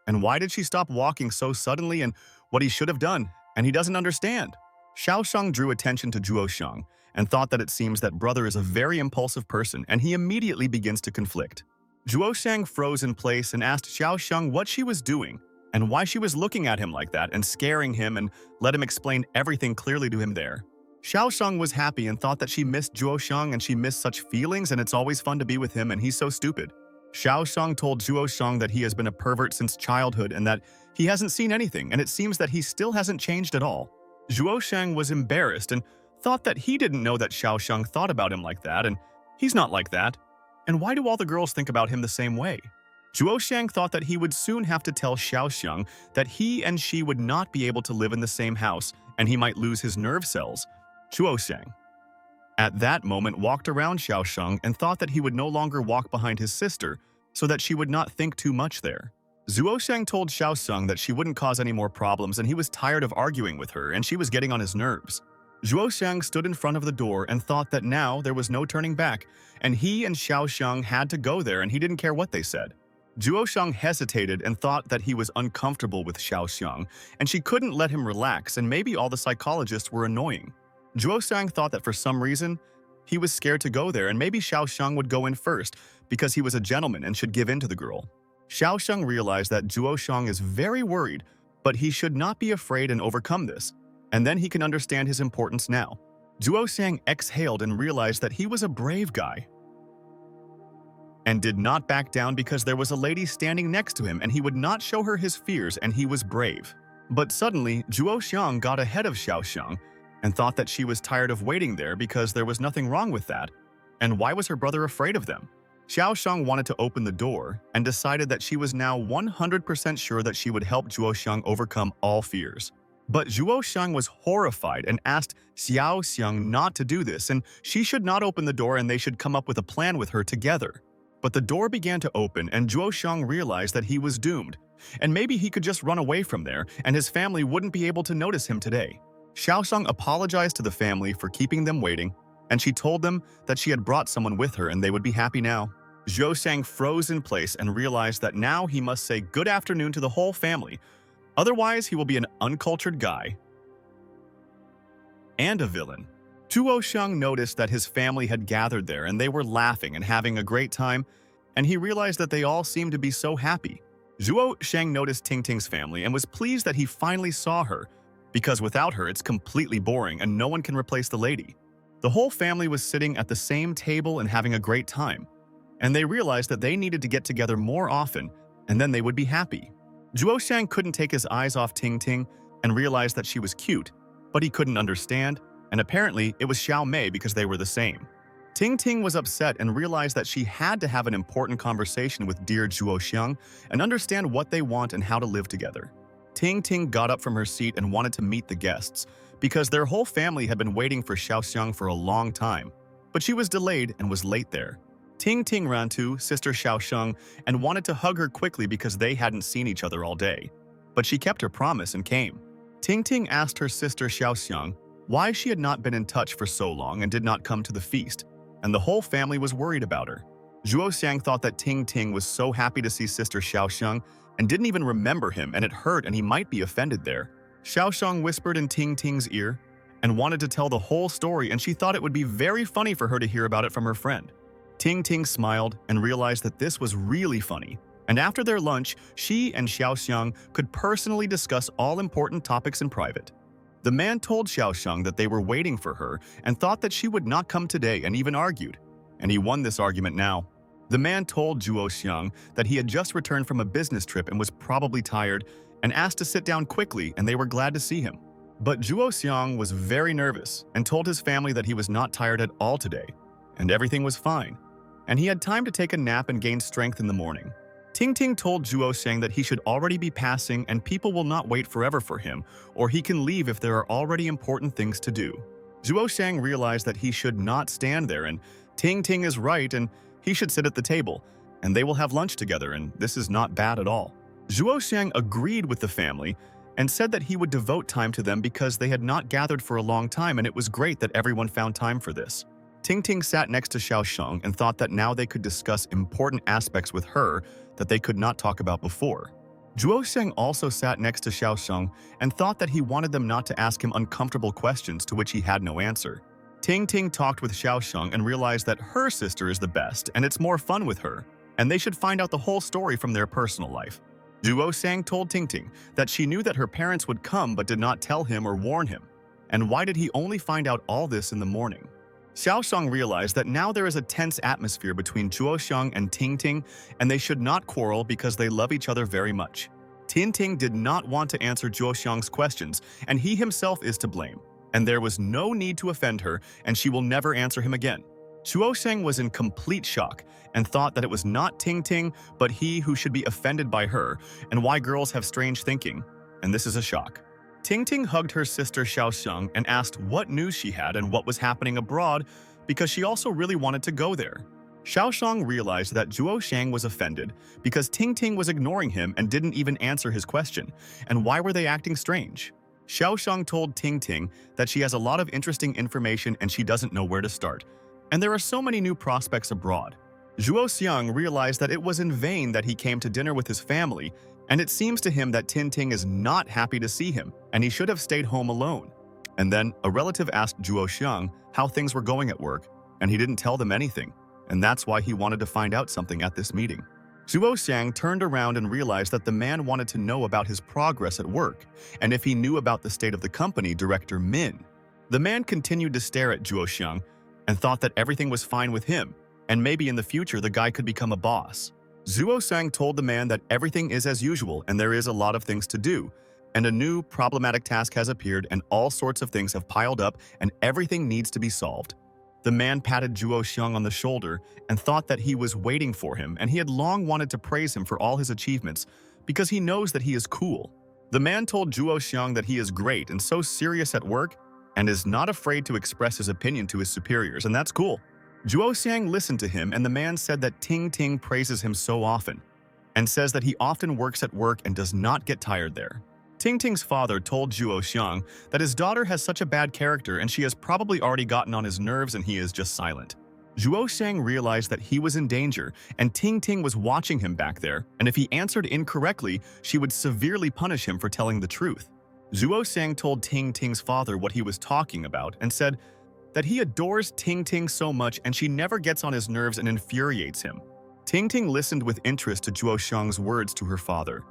And why did she stop walking so suddenly and what he should have done? And he doesn't understand. Xiao Xiang drew attention to Zhuo Xiang and thought that it seems that brother is a very impulsive person, and he immediately begins to conflict. Zhuo Xiang froze in place and asked Xiao Xiang what she was doing and why she was looking at him like that and scaring him, and let him explain everything clearly to him there. Xiao Xiang was happy and thought that she missed Zhuo Xiang and she missed such feelings, and it's always fun to be with him and he's so stupid. Xiao Xiang told Zhuo Xiang that he has been a pervert since childhood and that he hasn't seen anything, and it seems that he still hasn't changed at all. Zhuo Xiang was embarrassed and thought that he didn't know that Xiao Xiang thought about him like that, and he's not like that. And why do all the girls think about him the same way? Zhuo Xiang thought that he would soon have to tell Xiao Xiang that he and she would not be able to live in the same house, and he might lose his nerve cells. Zhuo Xiang, at that moment, walked around Xiao Xiang and thought that he would no longer walk behind his sister so that she would not think too much there. Zhuo Xiang told Xiao Xiang that she wouldn't cause any more problems and he was tired of arguing with her and she was getting on his nerves. Zhuo Xiang stood in front of the door and thought that now there was no turning back, and he and Xiao Xiang had to go there and he didn't care what they said. Zhuo Xiang hesitated and thought that he was uncomfortable with Xiao Xiang, and she couldn't let him relax, and maybe all the psychologists were annoying. Zhuo Xiang thought that for some reason, he was scared to go there, and maybe Xiao Xiang would go in first because he was a gentleman and should give in to the girl. Xiao Xiang realized that Zhuo Xiang is very worried, but he should not be afraid and overcome this, and then he can understand his importance now. Zhuo Xiang exhaled and realized that he was a brave guy and did not back down because there was a lady standing next to him and he would not show her his fears, and he was brave. But suddenly, Zhuo Xiang got ahead of Xiao Xiang and thought that she was tired of waiting there because there was nothing wrong with that. And why was her brother afraid of them? Xiao Xiang wanted to open the door and decided that she was now 100% sure that she would help Zhuo Xiang overcome all fears. But Zhuo Xiang was horrified and asked Xiao Xiang not to do this, and she should not open the door and they should come up with a plan with her together. But the door began to open and Zhuo Xiang realized that he was doomed, and maybe he could just run away from there and his family wouldn't be able to notice him today. Xiao Xiang apologized to the family for keeping them waiting, and she told them that she had brought someone with her and they would be happy now. Zhuo Xiang froze in place and realized that now he must say good afternoon to the whole family, otherwise he will be an uncultured guy and a villain. Zhuo Xiang noticed that his family had gathered there and they were laughing and having a great time, and he realized that they all seemed to be so happy. Zhuo Xiang noticed Ting Ting's family and was pleased that he finally saw her, because without her it's completely boring and no one can replace the lady. The whole family was sitting at the same table and having a great time, and they realized that they needed to get together more often, and then they would be happy. Zhuoxiang couldn't take his eyes off Ting Ting and realized that she was cute, but he couldn't understand, and apparently it was Xiao Mei because they were the same. Ting Ting was upset and realized that she had to have an important conversation with dear Zhuoxiang and understand what they want and how to live together. Ting Ting got up from her seat and wanted to meet the guests, because their whole family had been waiting for Xiaoxiang for a long time, but she was delayed and was late there. Ting Ting ran to Sister Xiaoxiang and wanted to hug her quickly because they hadn't seen each other all day. But she kept her promise and came. Ting Ting asked her sister Xiaoxiang why she had not been in touch for so long and did not come to the feast, and the whole family was worried about her. Zhuoxiang thought that Ting Ting was so happy to see Sister Xiaoxiang and didn't even remember him, and it hurt and he might be offended there. Xiaoxiang whispered in Ting Ting's ear and wanted to tell the whole story, and she thought it would be very funny for her to hear about it from her friend. Ting Ting smiled and realized that this was really funny, and after their lunch, she and Xiaoxiang could personally discuss all important topics in private. The man told Xiaoxiang that they were waiting for her and thought that she would not come today and even argued, and he won this argument now. The man told Zhuoxiang that he had just returned from a business trip and was probably tired and asked to sit down quickly, and they were glad to see him. But Zhuoxiang was very nervous and told his family that he was not tired at all today, and everything was fine, and he had time to take a nap and gain strength in the morning. Ting Ting told Zhuoxiang that he should already be passing and people will not wait forever for him, or he can leave if there are already important things to do. Zhuoxiang realized that he should not stand there, and Ting Ting is right, and he should sit at the table, and they will have lunch together, and this is not bad at all. Zhuoxiang agreed with the family and said that he would devote time to them because they had not gathered for a long time, and it was great that everyone found time for this. Ting Ting sat next to Xiaoxiang and thought that now they could discuss important aspects with her that they could not talk about before. Zhuoxiang also sat next to Xiaoxiang and thought that he wanted them not to ask him uncomfortable questions to which he had no answer. Ting Ting talked with Xiaoxiang and realized that her sister is the best and it's more fun with her, and they should find out the whole story from their personal life. Zhuoxiang told Ting Ting that she knew that her parents would come but did not tell him or warn him. And why did he only find out all this in the morning? Xiaoxiang realized that now there is a tense atmosphere between Zhuoxiang and Ting Ting, and they should not quarrel because they love each other very much. Ting Ting did not want to answer Zhuoxiang's questions, and he himself is to blame. And there was no need to offend her, and she will never answer him again. Zhuoxiang was in complete shock and thought that it was not Ting Ting, but he who should be offended by her, and why girls have strange thinking, and this is a shock. Ting Ting hugged her sister Xiaoxiang and asked what news she had and what was happening abroad because she also really wanted to go there. Xiaoxiang realized that Zhuoxiang was offended because Ting Ting was ignoring him and didn't even answer his question, and why were they acting strange? Xiaoxiang told Ting Ting that she has a lot of interesting information and she doesn't know where to start, and there are so many new prospects abroad. Zhuoxiang realized that it was in vain that he came to dinner with his family, and it seems to him that Ting Ting is not happy to see him, and he should have stayed home alone. And then a relative asked Zhuoxiang how things were going at work, and he didn't tell them anything, and that's why he wanted to find out something at this meeting. Zhuoxiang turned around and realized that the man wanted to know about his progress at work, and if he knew about the state of the company, Director Min. The man continued to stare at Zhuoxiang and thought that everything was fine with him, and maybe in the future the guy could become a boss. Zhuoxiang told the man that everything is as usual and there is a lot of things to do, and a new problematic task has appeared and all sorts of things have piled up and everything needs to be solved. The man patted Zhuoxiang on the shoulder and thought that he was waiting for him, and he had long wanted to praise him for all his achievements because he knows that he is cool. The man told Zhuoxiang that he is great and so serious at work and is not afraid to express his opinion to his superiors, and that's cool. Zhuoxiang listened to him, and the man said that Ting Ting praises him so often and says that he often works at work and does not get tired there. Ting Ting's father told Zhuoxiang that his daughter has such a bad character and she has probably already gotten on his nerves and he is just silent. Zhuoxiang realized that he was in danger and Ting Ting was watching him back there, and if he answered incorrectly, she would severely punish him for telling the truth. Zhuoxiang told Ting Ting's father what he was talking about and said that he adores Ting Ting so much and she never gets on his nerves and infuriates him. Ting Ting listened with interest to Zhuoxiang's words to her father,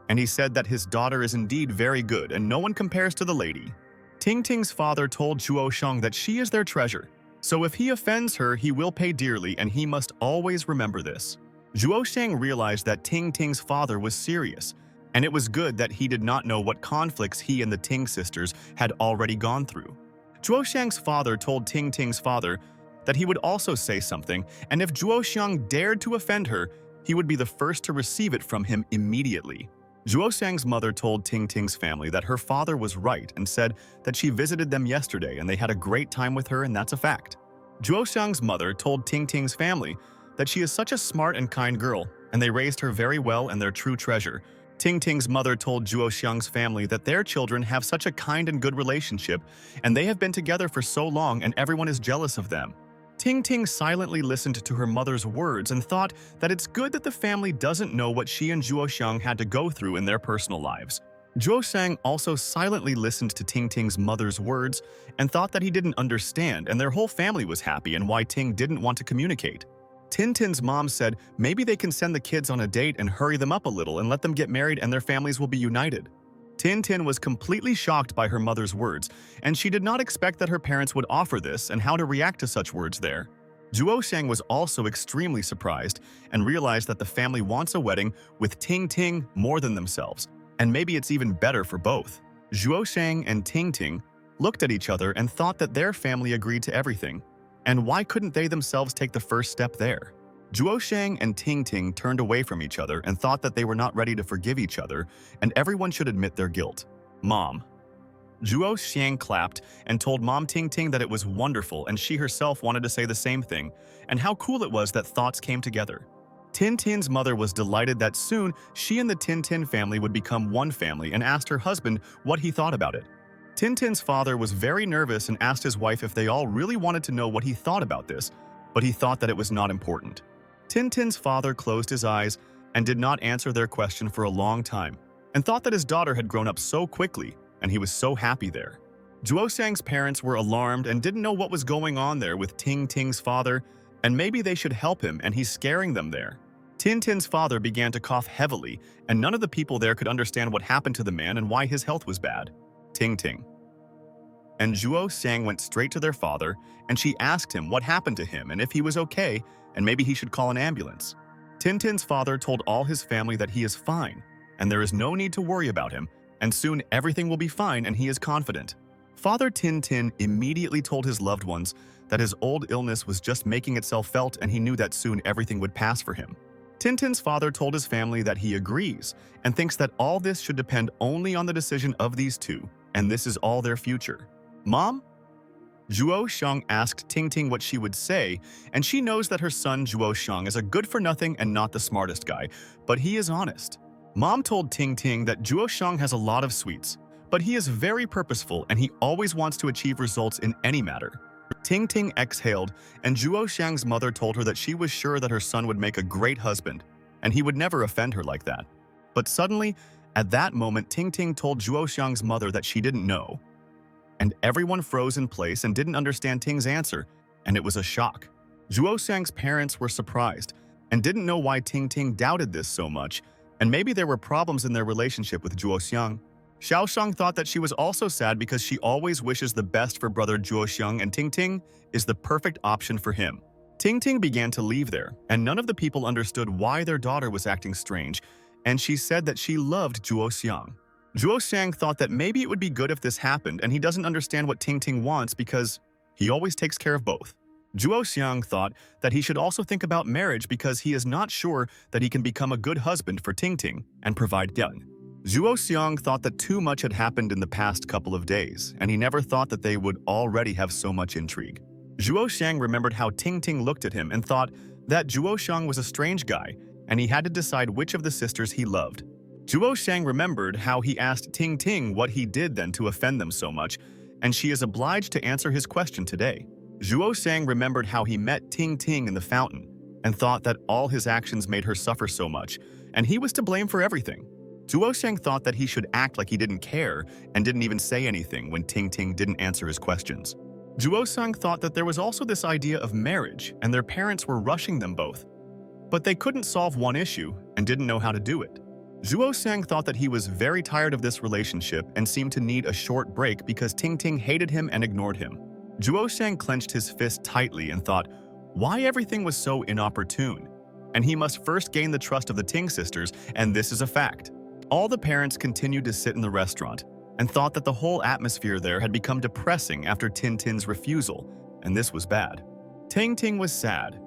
and he said that his daughter is indeed very good and no one compares to the lady. Ting Ting's father told Zhuo Shang that she is their treasure, so if he offends her, he will pay dearly and he must always remember this. Zhuo Shang realized that Ting Ting's father was serious, and it was good that he did not know what conflicts he and the Ting sisters had already gone through. Zhuo Shang's father told Ting Ting's father that he would also say something, and if Zhuo Shang dared to offend her, he would be the first to receive it from him immediately. Zhuo Shang's mother told Ting Ting's family that her father was right and said that she visited them yesterday and they had a great time with her, and that's a fact. Zhuo Shang's mother told Ting Ting's family that she is such a smart and kind girl, and they raised her very well and their true treasure. Ting Ting's mother told Zhuo Shang's family that their children have such a kind and good relationship, and they have been together for so long and everyone is jealous of them. Ting Ting silently listened to her mother's words and thought that it's good that the family doesn't know what she and Zhuo Shang had to go through in their personal lives. Zhuo Shang also silently listened to Ting Ting's mother's words and thought that he didn't understand and their whole family was happy and why Ting didn't want to communicate. Tintin's mom said maybe they can send the kids on a date and hurry them up a little and let them get married and their families will be united. Tintin was completely shocked by her mother's words, and she did not expect that her parents would offer this and how to react to such words there. Zhuo Shang was also extremely surprised and realized that the family wants a wedding with Ting Ting more than themselves, and maybe it's even better for both. Zhuo Shang and Ting Ting looked at each other and thought that their family agreed to everything, and why couldn't they themselves take the first step there? Zhuo Shang and Ting Ting turned away from each other and thought that they were not ready to forgive each other, and everyone should admit their guilt. Mom. Zhuo Shang clapped and told Mom Ting Ting that it was wonderful and she herself wanted to say the same thing, and how cool it was that thoughts came together. Tintin's mother was delighted that soon she and the Tintin family would become one family and asked her husband what he thought about it. Tintin's father was very nervous and asked his wife if they all really wanted to know what he thought about this, but he thought that it was not important. Tintin's father closed his eyes and did not answer their question for a long time, and thought that his daughter had grown up so quickly, and he was so happy there. Zhuo Shang's parents were alarmed and didn't know what was going on there with Ting Ting's father, and maybe they should help him, and he's scaring them there. Tintin's father began to cough heavily, and none of the people there could understand what happened to the man and why his health was bad. Ting Ting. And Zhuo Shang went straight to their father, and she asked him what happened to him and if he was okay, and maybe he should call an ambulance. Tintin's father told all his family that he is fine, and there is no need to worry about him, and soon everything will be fine and he is confident. Father Tintin immediately told his loved ones that his old illness was just making itself felt and he knew that soon everything would pass for him. Tintin's father told his family that he agrees and thinks that all this should depend only on the decision of these two, and this is all their future. Mom? Zhuo Shang asked Ting Ting what she would say, and she knows that her son Zhuo Shang is a good-for-nothing and not the smartest guy, but he is honest. Mom told Ting Ting that Zhuo Shang has a lot of sweets, but he is very purposeful and he always wants to achieve results in any matter. Ting Ting exhaled, and Zhuo Shang's mother told her that she was sure that her son would make a great husband, and he would never offend her like that. But suddenly, at that moment, Ting Ting told Zhuo Shang's mother that she didn't know, and everyone froze in place and didn't understand Ting's answer, and it was a shock. Zhuo Shang's parents were surprised and didn't know why Ting Ting doubted this so much, and maybe there were problems in their relationship with Zhuo Xiang. Xiao Shang thought that she was also sad because she always wishes the best for brother Zhuo Xiang, and Ting Ting is the perfect option for him. Ting Ting began to leave there, and none of the people understood why their daughter was acting strange, and she said that she loved Zhuo Xiang. Zhuo Xiang thought that maybe it would be good if this happened, and he doesn't understand what Ting Ting wants because he always takes care of both. Zhuo Xiang thought that he should also think about marriage because he is not sure that he can become a good husband for Ting Ting and provide young. Zhuo Xiang thought that too much had happened in the past couple of days, and he never thought that they would already have so much intrigue. Zhuo Xiang remembered how Ting Ting looked at him and thought that Zhuo Xiang was a strange guy, and he had to decide which of the sisters he loved. Zhuo Shang remembered how he asked Ting Ting what he did then to offend them so much, and she is obliged to answer his question today. Zhuo Shang remembered how he met Ting Ting in the fountain, and thought that all his actions made her suffer so much, and he was to blame for everything. Zhuo Shang thought that he should act like he didn't care and didn't even say anything when Ting Ting didn't answer his questions. Zhuo Shang thought that there was also this idea of marriage, and their parents were rushing them both. But they couldn't solve one issue and didn't know how to do it. Zhuo Sang thought that he was very tired of this relationship and seemed to need a short break because Ting Ting hated him and ignored him. Zhuo Sang clenched his fist tightly and thought, why everything was so inopportune? And he must first gain the trust of the Ting sisters, and this is a fact. All the parents continued to sit in the restaurant and thought that the whole atmosphere there had become depressing after Tin Tin's refusal, and this was bad. Ting Ting was sad,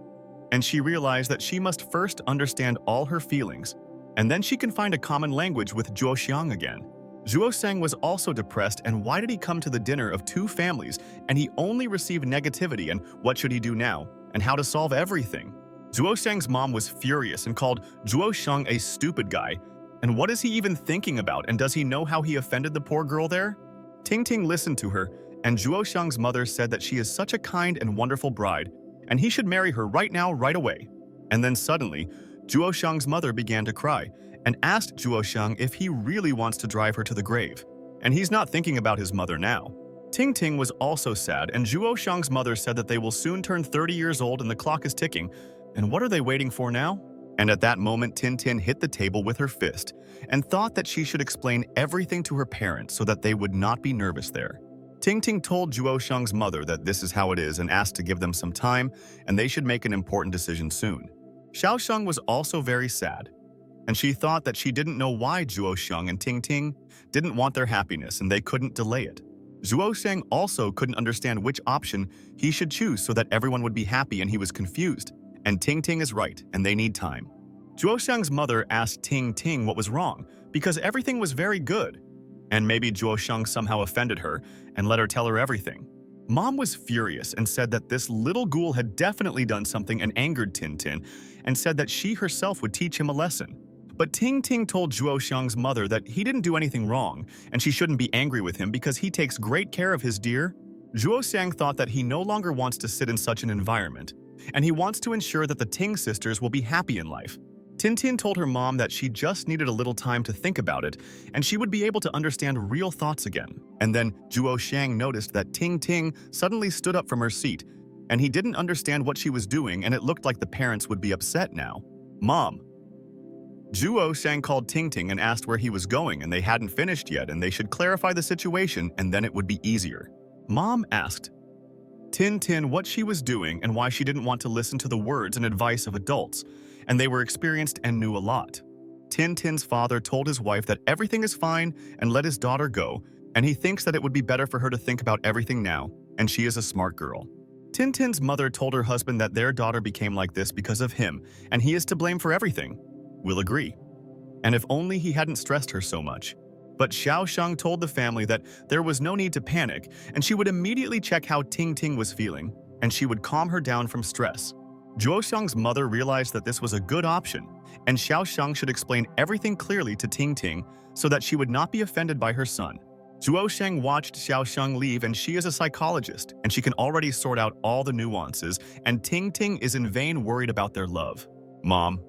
and she realized that she must first understand all her feelings, and then she can find a common language with Zhuo Xiang again. Zhuo Sang was also depressed, and why did he come to the dinner of two families and he only received negativity, and what should he do now, and how to solve everything? Zhuo Xiang's mom was furious and called Zhuo Xiang a stupid guy. And what is he even thinking about, and does he know how he offended the poor girl there? Ting Ting listened to her, and Zhuo Xiang's mother said that she is such a kind and wonderful bride, and he should marry her right now, right away. And then suddenly, Zhuo Xiang's mother began to cry and asked Zhuo Xiang if he really wants to drive her to the grave. And he's not thinking about his mother now. Ting Ting was also sad, and Zhuo Xiang's mother said that they will soon turn 30 years old and the clock is ticking. And what are they waiting for now? And at that moment, Tin Tin hit the table with her fist and thought that she should explain everything to her parents so that they would not be nervous there. Ting Ting told Zhuo Xiang's mother that this is how it is and asked to give them some time and they should make an important decision soon. Xiao Xiang was also very sad, and she thought that she didn't know why Zhuo Xiang and Ting Ting didn't want their happiness and they couldn't delay it. Zhuo Xiang also couldn't understand which option he should choose so that everyone would be happy, and he was confused. And Ting Ting is right, and they need time. Zhuo Xiang's mother asked Ting Ting what was wrong, because everything was very good. And maybe Zhuo Xiang somehow offended her and let her tell her everything. Mom was furious and said that this little ghoul had definitely done something and angered Tin Tin, and said that she herself would teach him a lesson. But Ting Ting told Zhuo Xiang's mother that he didn't do anything wrong, and she shouldn't be angry with him because he takes great care of his deer. Zhuo Xiang thought that he no longer wants to sit in such an environment, and he wants to ensure that the Ting sisters will be happy in life. Tin Tin told her mom that she just needed a little time to think about it, and she would be able to understand real thoughts again. And then Zhuo Xiang noticed that Ting Ting suddenly stood up from her seat, and he didn't understand what she was doing, and it looked like the parents would be upset now. Mom. Zhuo Xiang called Ting Ting and asked where he was going, and they hadn't finished yet, and they should clarify the situation, and then it would be easier. Mom asked Tin Tin what she was doing and why she didn't want to listen to the words and advice of adults, and they were experienced and knew a lot. Tin Tin's father told his wife that everything is fine and let his daughter go, and he thinks that it would be better for her to think about everything now, and she is a smart girl. Tin Tin's mother told her husband that their daughter became like this because of him, and he is to blame for everything. We'll agree. And if only he hadn't stressed her so much. But Xiao Xiang told the family that there was no need to panic, and she would immediately check how Ting Ting was feeling, and she would calm her down from stress. Zhuo Xiang's mother realized that this was a good option, and Xiao Xiang should explain everything clearly to Ting Ting so that she would not be offended by her son. Zhuo Xiang watched Xiao Xiang leave, and she is a psychologist, and she can already sort out all the nuances, and Ting Ting is in vain worried about their love. Mom.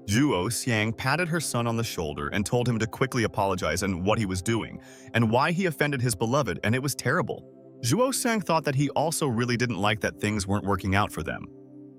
Zhuo Xiang patted her son on the shoulder and told him to quickly apologize and what he was doing, and why he offended his beloved, and it was terrible. Zhuo Xiang thought that he also really didn't like that things weren't working out for them.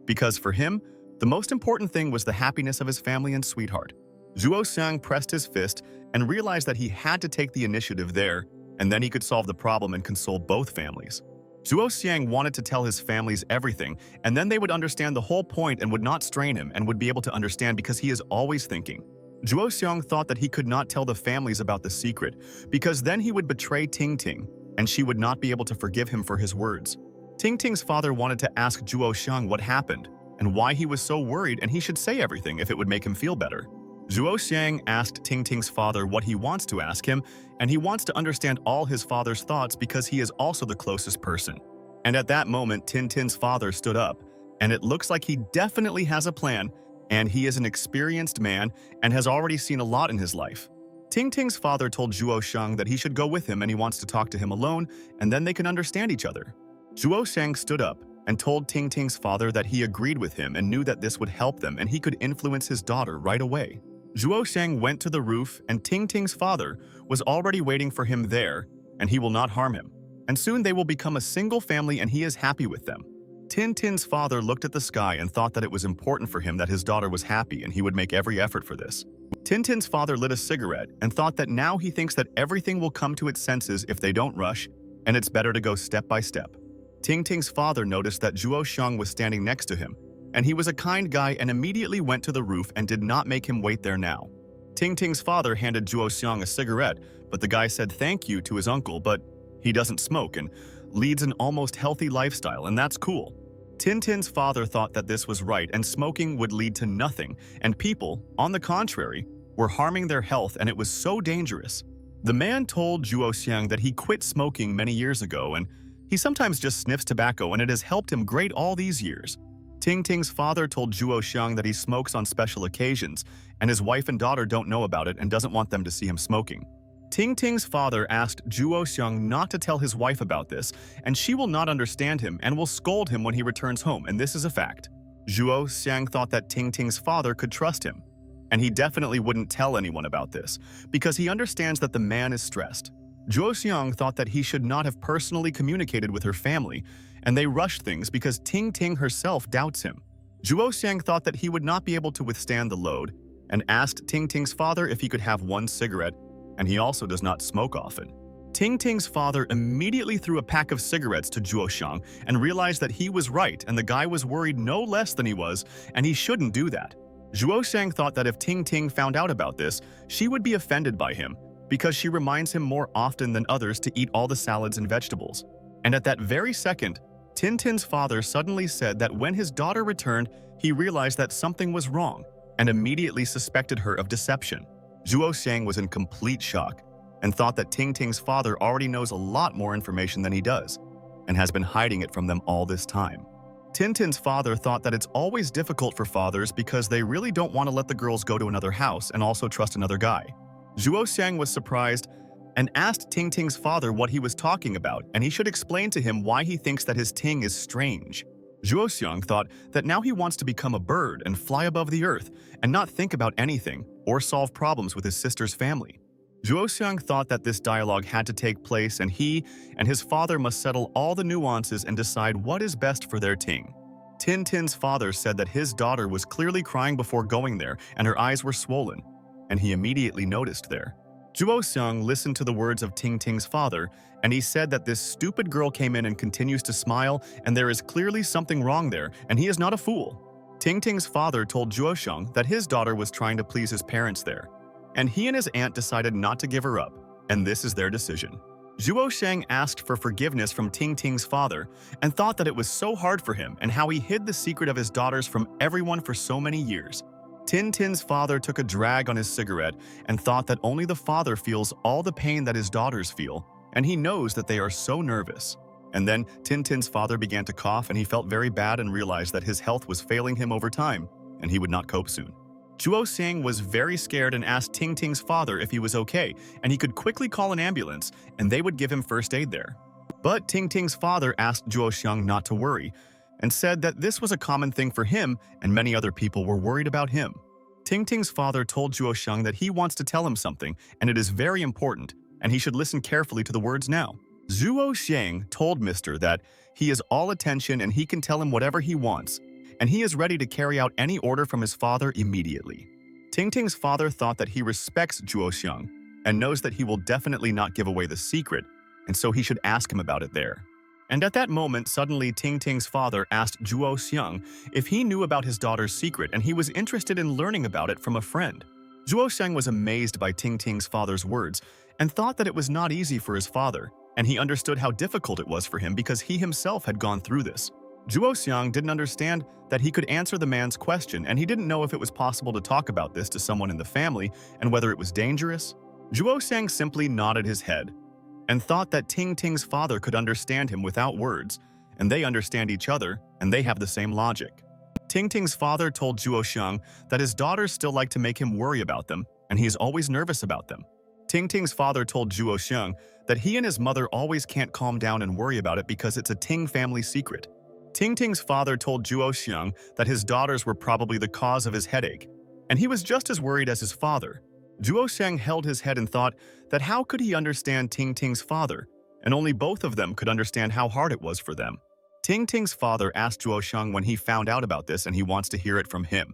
Because for him, the most important thing was the happiness of his family and sweetheart. Zhuo Xiang pressed his fist and realized that he had to take the initiative there, and then he could solve the problem and console both families. Zhuo Xiang wanted to tell his families everything, and then they would understand the whole point and would not strain him and would be able to understand because he is always thinking. Zhuo Xiang thought that he could not tell the families about the secret because then he would betray Ting Ting, and she would not be able to forgive him for his words. Ting Ting's father wanted to ask Zhuo Xiang what happened and why he was so worried, and he should say everything if it would make him feel better. Zhuo Xiang asked Ting Ting's father what he wants to ask him, and he wants to understand all his father's thoughts because he is also the closest person. And at that moment, Tin Tin's father stood up, and it looks like he definitely has a plan, and he is an experienced man and has already seen a lot in his life. Ting Ting's father told Zhuo Xiang that he should go with him and he wants to talk to him alone, and then they can understand each other. Zhuo Xiang stood up and told Ting Ting's father that he agreed with him and knew that this would help them and he could influence his daughter right away. Zhuo Xiang went to the roof, and Ting Ting's father was already waiting for him there, and he will not harm him. And soon they will become a single family and he is happy with them. Tin Tin's father looked at the sky and thought that it was important for him that his daughter was happy and he would make every effort for this. Tintin's father lit a cigarette and thought that now he thinks that everything will come to its senses if they don't rush, and it's better to go step by step. Tingting's father noticed that Zhuo Xiang was standing next to him, and he was a kind guy and immediately went to the roof and did not make him wait there now. Tingting's father handed Zhuo Xiang a cigarette, but the guy said thank you to his uncle, but he doesn't smoke and leads an almost healthy lifestyle, and that's cool. Tintin's father thought that this was right and smoking would lead to nothing, and people, on the contrary, were harming their health and it was so dangerous. The man told Zhuo Xiang that he quit smoking many years ago and he sometimes just sniffs tobacco and it has helped him great all these years. Tingting's father told Zhuo Xiang that he smokes on special occasions and his wife and daughter don't know about it and doesn't want them to see him smoking. Tingting's father asked Zhuo Xiang not to tell his wife about this, and she will not understand him and will scold him when he returns home, and this is a fact. Zhuo Xiang thought that Tingting's father could trust him, and he definitely wouldn't tell anyone about this, because he understands that the man is stressed. Zhuo Xiang thought that he should not have personally communicated with her family, and they rushed things because Tingting herself doubts him. Zhuo Xiang thought that he would not be able to withstand the load, and asked Tingting's father if he could have one cigarette, and he also does not smoke often. Tingting's father immediately threw a pack of cigarettes to Zhuo Xiang and realized that he was right and the guy was worried no less than he was, and he shouldn't do that. Zhuo Xiang thought that if Tingting found out about this, she would be offended by him, because she reminds him more often than others to eat all the salads and vegetables. And at that very second, Tintin's father suddenly said that when his daughter returned, he realized that something was wrong and immediately suspected her of deception. Zhuo Xiang was in complete shock and thought that Tingting's father already knows a lot more information than he does and has been hiding it from them all this time. Tintin's father thought that it's always difficult for fathers because they really don't want to let the girls go to another house and also trust another guy. Zhuo Xiang was surprised and asked Tingting's father what he was talking about, and he should explain to him why he thinks that his Ting is strange. Zhuo Xiang thought that now he wants to become a bird and fly above the earth and not think about anything or solve problems with his sister's family. Zhuo Xiang thought that this dialogue had to take place and he and his father must settle all the nuances and decide what is best for their Ting. Tintin's father said that his daughter was clearly crying before going there and her eyes were swollen, and he immediately noticed there. Zhuo Xiang listened to the words of Tingting's father, and he said that this stupid girl came in and continues to smile, and there is clearly something wrong there, and he is not a fool. Tingting's father told Zhuo Xiang that his daughter was trying to please his parents there, and he and his aunt decided not to give her up, and this is their decision. Zhuo Xiang asked for forgiveness from Tingting's father and thought that it was so hard for him and how he hid the secret of his daughters from everyone for so many years. Tintin's father took a drag on his cigarette and thought that only the father feels all the pain that his daughters feel, and he knows that they are so nervous. And then Tintin's father began to cough and he felt very bad and realized that his health was failing him over time, and he would not cope soon. Zhuo Xiang was very scared and asked Tingting's father if he was okay, and he could quickly call an ambulance, and they would give him first aid there. But Tingting's father asked Zhuo Xiang not to worry, and said that this was a common thing for him and many other people were worried about him. Tingting's father told Zhuo Xiang that he wants to tell him something, and it is very important, and he should listen carefully to the words now. Zhuo Xiang told Mr. that he is all attention and he can tell him whatever he wants, and he is ready to carry out any order from his father immediately. Tingting's father thought that he respects Zhuo Xiang and knows that he will definitely not give away the secret, and so he should ask him about it there. And at that moment, suddenly Tingting's father asked Zhuo Xiang if he knew about his daughter's secret and he was interested in learning about it from a friend. Zhuo Xiang was amazed by Tingting's father's words and thought that it was not easy for his father, and he understood how difficult it was for him because he himself had gone through this. Zhuo Xiang didn't understand that he could answer the man's question, and he didn't know if it was possible to talk about this to someone in the family and whether it was dangerous. Zhuo Xiang simply nodded his head and thought that Tingting's father could understand him without words, and they understand each other, and they have the same logic. Tingting's father told Zhuo Xiang that his daughters still like to make him worry about them, and he is always nervous about them. Tingting's father told Zhuo Xiang that he and his mother always can't calm down and worry about it because it's a Ting family secret. Tingting's father told Zhuo Xiang that his daughters were probably the cause of his headache, and he was just as worried as his father. Zhuo Xiang held his head and thought that how could he understand Tingting's father, and only both of them could understand how hard it was for them. Tingting's father asked Zhuo Xiang when he found out about this and he wants to hear it from him.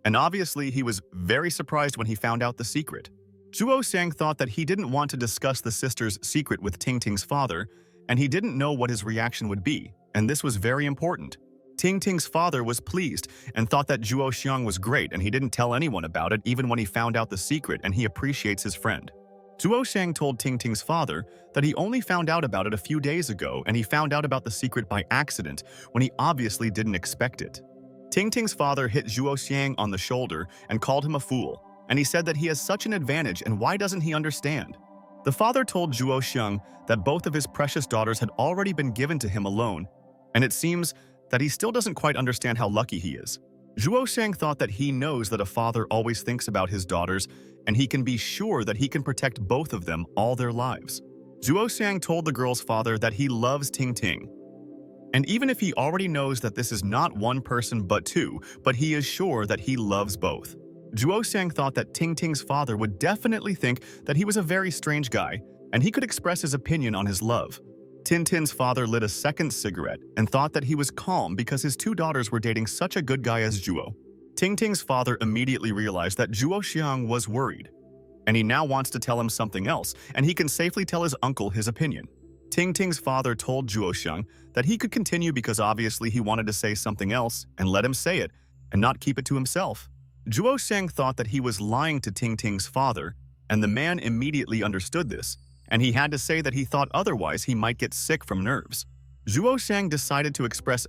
And obviously, he was very surprised when he found out the secret. Zhuo Xiang thought that he didn't want to discuss the sister's secret with Ting Ting's father, and he didn't know what his reaction would be, and this was very important. Ting Ting's father was pleased and thought that Zhuo Xiang was great, and he didn't tell anyone about it even when he found out the secret, and he appreciates his friend. Zhuo Xiang told Ting Ting's father that he only found out about it a few days ago, and he found out about the secret by accident when he obviously didn't expect it. Ting Ting's father hit Zhuo Xiang on the shoulder and called him a fool, and he said that he has such an advantage and why doesn't he understand? The father told Zhuo Xiang that both of his precious daughters had already been given to him alone, and it seems that he still doesn't quite understand how lucky he is. Zhuo Xiang thought that he knows that a father always thinks about his daughters, and he can be sure that he can protect both of them all their lives. Zhuo Xiang told the girl's father that he loves Ting Ting. And even if he already knows that this is not one person but two, but he is sure that he loves both. Zhuo Xiang thought that Ting Ting's father would definitely think that he was a very strange guy, and he could express his opinion on his love. Tin Tin's father lit a second cigarette and thought that he was calm because his two daughters were dating such a good guy as Zhuo. Ting Ting's father immediately realized that Zhuo Xiang was worried, and he now wants to tell him something else, and he can safely tell his uncle his opinion. Ting Ting's father told Zhuo Xiang that he could continue because obviously he wanted to say something else and let him say it and not keep it to himself. Zhuo Xiang thought that he was lying to Ting Ting's father, and the man immediately understood this, and he had to say that he thought otherwise he might get sick from nerves. Zhuo Xiang decided to express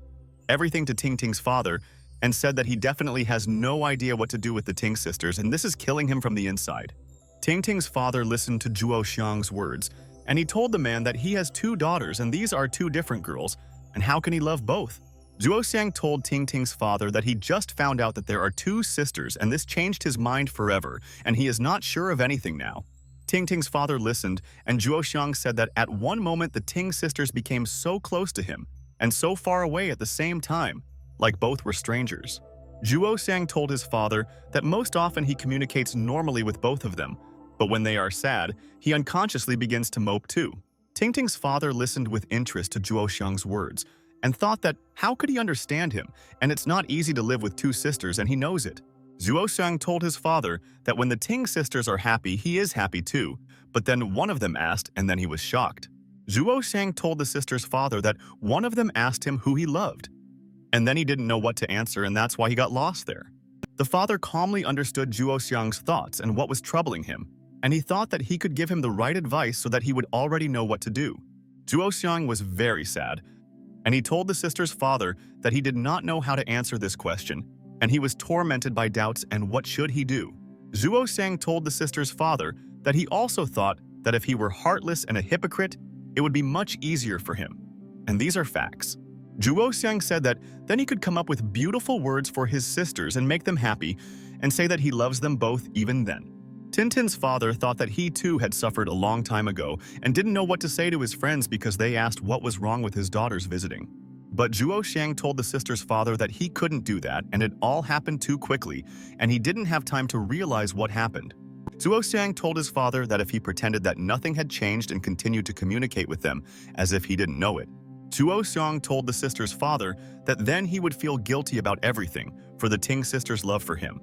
everything to Ting Ting's father and said that he definitely has no idea what to do with the Ting sisters, and this is killing him from the inside. Ting Ting's father listened to Zhuo Xiang's words, and he told the man that he has two daughters and these are two different girls, and how can he love both? Zhuo Xiang told Ting Ting's father that he just found out that there are two sisters and this changed his mind forever, and he is not sure of anything now. Ting Ting's father listened, and Zhuo Xiang said that at one moment the Ting sisters became so close to him and so far away at the same time, like both were strangers. Zhuo Xiang told his father that most often he communicates normally with both of them, but when they are sad, he unconsciously begins to mope too. Ting Ting's father listened with interest to Zhuo Xiang's words and thought that how could he understand him, and it's not easy to live with two sisters and he knows it. Zhuo Xiang told his father that when the Ting sisters are happy, he is happy too, but then one of them asked and then he was shocked. Zhuo Xiang told the sister's father that one of them asked him who he loved, and then he didn't know what to answer and that's why he got lost there. The father calmly understood Zhuo Xiang's thoughts and what was troubling him, and he thought that he could give him the right advice so that he would already know what to do. Zhuo Xiang was very sad, and he told the sister's father that he did not know how to answer this question, and he was tormented by doubts and what should he do. Zhuo Xiang told the sister's father that he also thought that if he were heartless and a hypocrite, it would be much easier for him. And these are facts. Zhuo Xiang said that then he could come up with beautiful words for his sisters and make them happy and say that he loves them both even then. Tintin's father thought that he too had suffered a long time ago and didn't know what to say to his friends because they asked what was wrong with his daughters visiting. But Zhuo Xiang told the sister's father that he couldn't do that and it all happened too quickly and he didn't have time to realize what happened. Zhuo Xiang told his father that if he pretended that nothing had changed and continued to communicate with them as if he didn't know it, Zhuo Xiang told the sister's father that then he would feel guilty about everything for the Ting sisters' love for him.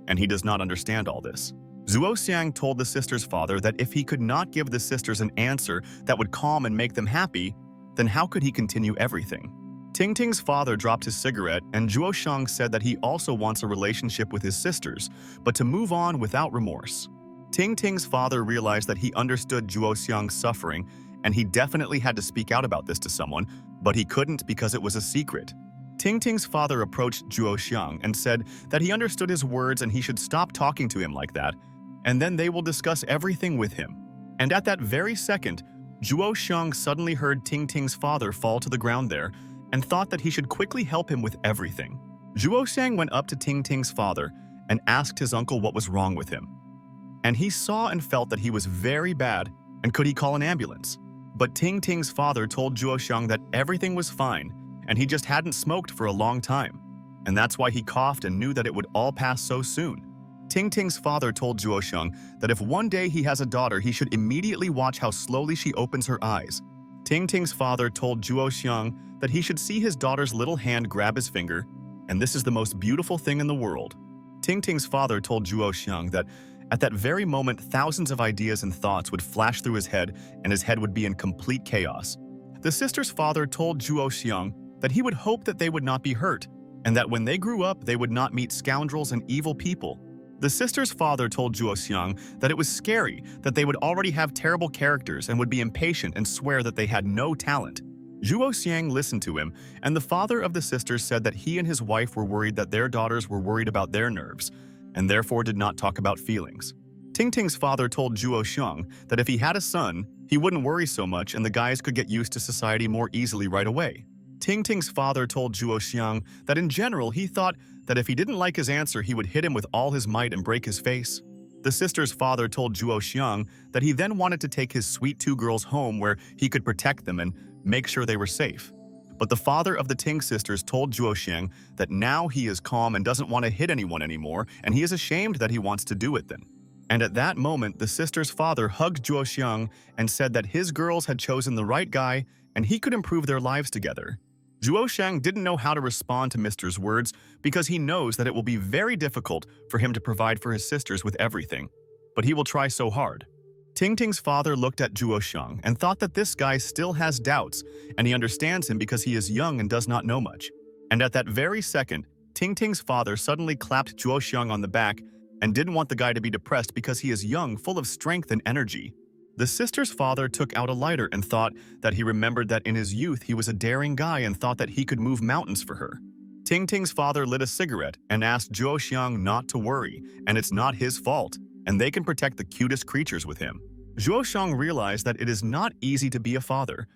And he does not understand all this. Zhuo Xiang told the sister's father that if he could not give the sisters an answer that would calm and make them happy, then how could he continue everything? Ting Ting's father dropped his cigarette, and Zhuo Xiang said that he also wants a relationship with his sisters, but to move on without remorse. Ting Ting's father realized that he understood Zhuo Xiang's suffering, and he definitely had to speak out about this to someone, but he couldn't because it was a secret. Ting Ting's father approached Zhuo Xiang and said that he understood his words and he should stop talking to him like that, and then they will discuss everything with him. And at that very second, Zhuo Xiang suddenly heard Ting Ting's father fall to the ground there and thought that he should quickly help him with everything. Zhuo Xiang went up to Ting Ting's father and asked his uncle what was wrong with him. And he saw and felt that he was very bad and could he call an ambulance. But Ting Ting's father told Zhuo Xiang that everything was fine and he just hadn't smoked for a long time. And that's why he coughed and knew that it would all pass so soon. Ting Ting's father told Zhuo Xiang that if one day he has a daughter, he should immediately watch how slowly she opens her eyes. Ting Ting's father told Zhuo Xiang that he should see his daughter's little hand grab his finger, and this is the most beautiful thing in the world. Ting Ting's father told Zhuo Xiang that at that very moment, thousands of ideas and thoughts would flash through his head, and his head would be in complete chaos. The sisters' father told Zhuo Xiang that he would hope that they would not be hurt, and that when they grew up, they would not meet scoundrels and evil people. The sisters' father told Zhuo Xiang that it was scary that they would already have terrible characters and would be impatient and swear that they had no talent. Zhuo Xiang listened to him, and the father of the sisters said that he and his wife were worried that their daughters were worried about their nerves, and therefore did not talk about feelings. Ting Ting's father told Zhuo Xiang that if he had a son, he wouldn't worry so much and the guys could get used to society more easily right away. Ting Ting's father told Zhuo Xiang that in general he thought that if he didn't like his answer, he would hit him with all his might and break his face. The sister's father told Zhuo Xiang that he then wanted to take his sweet two girls home where he could protect them and make sure they were safe. But the father of the Ting sisters told Zhuo Xiang that now he is calm and doesn't want to hit anyone anymore, and he is ashamed that he wants to do it then. And at that moment, the sister's father hugged Zhuo Xiang and said that his girls had chosen the right guy and he could improve their lives together. Zhuo Xiang didn't know how to respond to Mr.'s words because he knows that it will be very difficult for him to provide for his sisters with everything, but he will try so hard. Ting Ting's father looked at Zhuo Xiang and thought that this guy still has doubts, and he understands him because he is young and does not know much. And at that very second, Ting Ting's father suddenly clapped Zhuo Xiang on the back and didn't want the guy to be depressed because he is young, full of strength and energy. The sister's father took out a lighter and thought that he remembered that in his youth he was a daring guy and thought that he could move mountains for her. Ting Ting's father lit a cigarette and asked Zhuo Xiang not to worry, and it's not his fault, and they can protect the cutest creatures with him. Zhuo Xiang realized that it is not easy to be a father,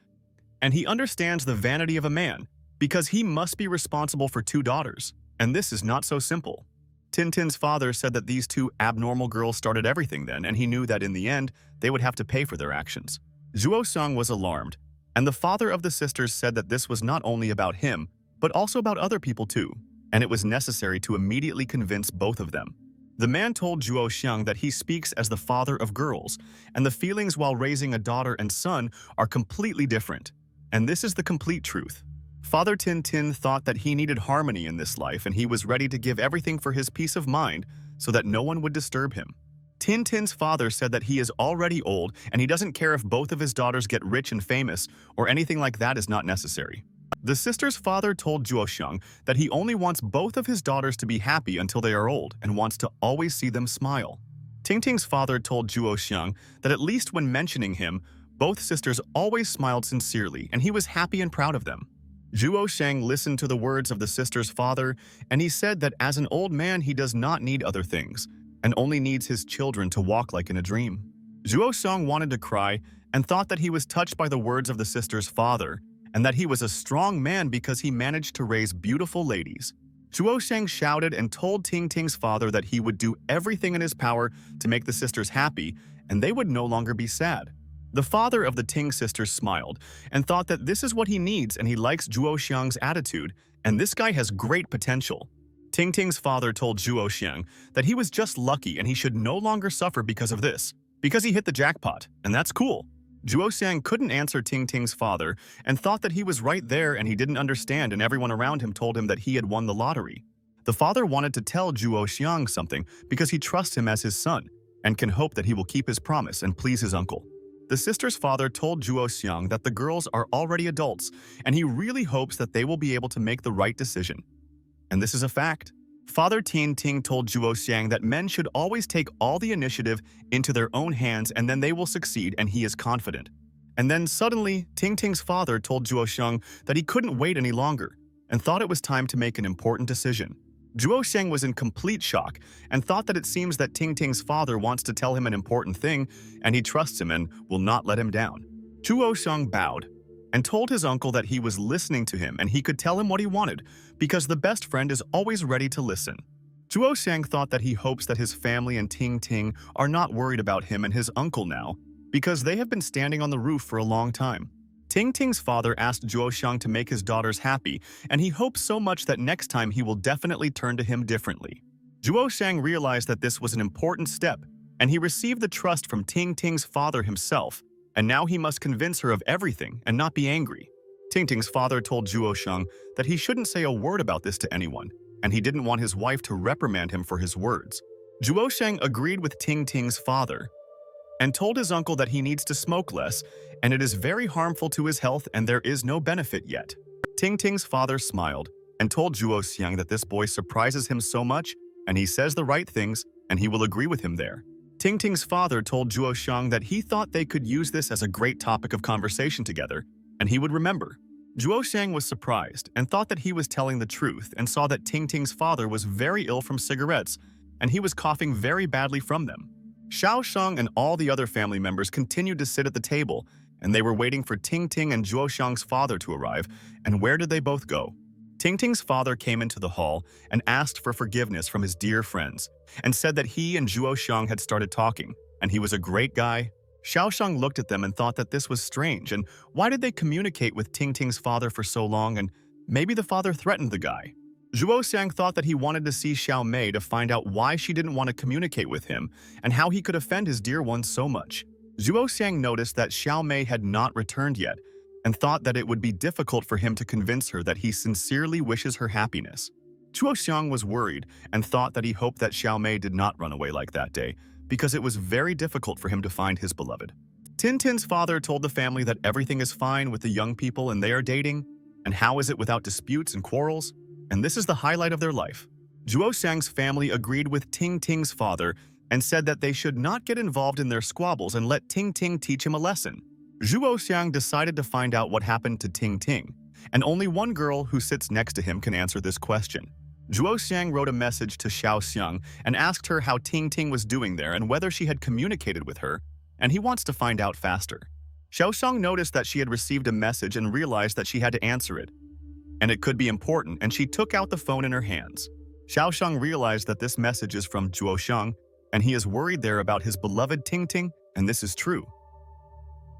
and he understands the vanity of a man because he must be responsible for two daughters, and this is not so simple. Tintin's father said that these two abnormal girls started everything then, and he knew that in the end, they would have to pay for their actions. Zhuo Xiang was alarmed, and the father of the sisters said that this was not only about him, but also about other people too, and it was necessary to immediately convince both of them. The man told Zhuo Xiang that he speaks as the father of girls, and the feelings while raising a daughter and son are completely different, and this is the complete truth. Father Tintin thought that he needed harmony in this life and he was ready to give everything for his peace of mind so that no one would disturb him. Tintin's father said that he is already old and he doesn't care if both of his daughters get rich and famous or anything like that is not necessary. The sister's father told Zhuo Xiang that he only wants both of his daughters to be happy until they are old and wants to always see them smile. Tingting's father told Zhuo Xiang that at least when mentioning him, both sisters always smiled sincerely and he was happy and proud of them. Zhuo Xiang listened to the words of the sister's father, and he said that as an old man he does not need other things, and only needs his children to walk like in a dream. Zhuo Xiang wanted to cry, and thought that he was touched by the words of the sister's father, and that he was a strong man because he managed to raise beautiful ladies. Zhuo Xiang shouted and told Ting Ting's father that he would do everything in his power to make the sisters happy, and they would no longer be sad. The father of the Ting sisters smiled and thought that this is what he needs and he likes Zhuo Xiang's attitude, and this guy has great potential. Ting Ting's father told Zhuo Xiang that he was just lucky and he should no longer suffer because of this, because he hit the jackpot, and that's cool. Zhuo Xiang couldn't answer Ting Ting's father and thought that he was right there and he didn't understand, and everyone around him told him that he had won the lottery. The father wanted to tell Zhuo Xiang something because he trusts him as his son and can hope that he will keep his promise and please his uncle. The sister's father told Zhuo Xiang that the girls are already adults, and he really hopes that they will be able to make the right decision. And this is a fact. Father Ting Ting told Zhuo Xiang that men should always take all the initiative into their own hands and then they will succeed, and he is confident. And then suddenly, Ting Ting's father told Zhuo Xiang that he couldn't wait any longer and thought it was time to make an important decision. Zhuo Xiang was in complete shock and thought that it seems that Ting Ting's father wants to tell him an important thing and he trusts him and will not let him down. Zhuo Xiang bowed and told his uncle that he was listening to him and he could tell him what he wanted because the best friend is always ready to listen. Zhuo Xiang thought that he hopes that his family and Ting Ting are not worried about him and his uncle now because they have been standing on the roof for a long time. Ting Ting's father asked Zhuo Xiang to make his daughters happy, and he hopes so much that next time he will definitely turn to him differently. Zhuo Xiang realized that this was an important step, and he received the trust from Ting Ting's father himself, and now he must convince her of everything and not be angry. Ting Ting's father told Zhuo Xiang that he shouldn't say a word about this to anyone, and he didn't want his wife to reprimand him for his words. Zhuo Sheng agreed with Ting Ting's father and told his uncle that he needs to smoke less, and it is very harmful to his health and there is no benefit yet. Ting Ting's father smiled and told Zhuo Xiang that this boy surprises him so much and he says the right things and he will agree with him there. Ting Ting's father told Zhuo Xiang that he thought they could use this as a great topic of conversation together and he would remember. Zhuo Xiang was surprised and thought that he was telling the truth and saw that Ting Ting's father was very ill from cigarettes and he was coughing very badly from them. Xiao Shang and all the other family members continued to sit at the table, and they were waiting for Ting Ting and Zhuo Xiang's father to arrive, and where did they both go? Ting Ting's father came into the hall and asked for forgiveness from his dear friends, and said that he and Zhuo Xiang had started talking, and he was a great guy. Xiao Shang looked at them and thought that this was strange, and why did they communicate with Ting Ting's father for so long, and maybe the father threatened the guy. Zhuo Xiang thought that he wanted to see Xiao Mei to find out why she didn't want to communicate with him and how he could offend his dear one so much. Zhuo Xiang noticed that Xiao Mei had not returned yet and thought that it would be difficult for him to convince her that he sincerely wishes her happiness. Zhuo Xiang was worried and thought that he hoped that Xiao Mei did not run away like that day because it was very difficult for him to find his beloved. Tintin's father told the family that everything is fine with the young people and they are dating, and how is it without disputes and quarrels? And this is the highlight of their life. Zhuo Xiang's family agreed with Ting Ting's father and said that they should not get involved in their squabbles and let Ting Ting teach him a lesson. Zhuo Xiang decided to find out what happened to Ting Ting, and only one girl who sits next to him can answer this question. Zhuo Xiang wrote a message to Xiao Xiang and asked her how Ting Ting was doing there and whether she had communicated with her, and he wants to find out faster. Xiao Xiang noticed that she had received a message and realized that she had to answer it, and it could be important, and she took out the phone in her hands. Xiao Shang realized that this message is from Zhuo Xiang, and he is worried there about his beloved Ting Ting, and this is true.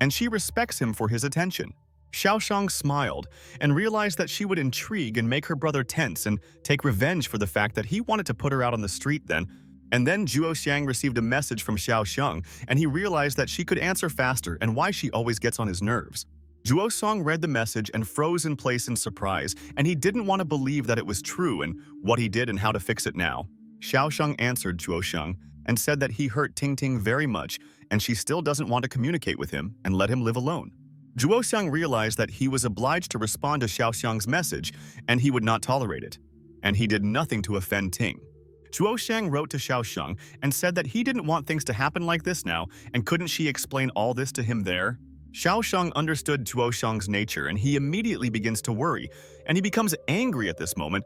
And she respects him for his attention. Xiao Shang smiled and realized that she would intrigue and make her brother tense and take revenge for the fact that he wanted to put her out on the street then. And then Zhuo Xiang received a message from Xiao Shang, and he realized that she could answer faster and why she always gets on his nerves. Zhuo Xiang read the message and froze in place in surprise, and he didn't want to believe that it was true and what he did and how to fix it now. Xiao Shang answered Zhuo Xiang and said that he hurt Ting Ting very much and she still doesn't want to communicate with him and let him live alone. Zhuo Xiang realized that he was obliged to respond to Xiao Xiang's message and he would not tolerate it, and he did nothing to offend Ting. Zhuo Xiang wrote to Xiao Xiang and said that he didn't want things to happen like this now, and couldn't she explain all this to him there? Xiao Shang understood Zhuo Xiang's nature and he immediately begins to worry, and he becomes angry at this moment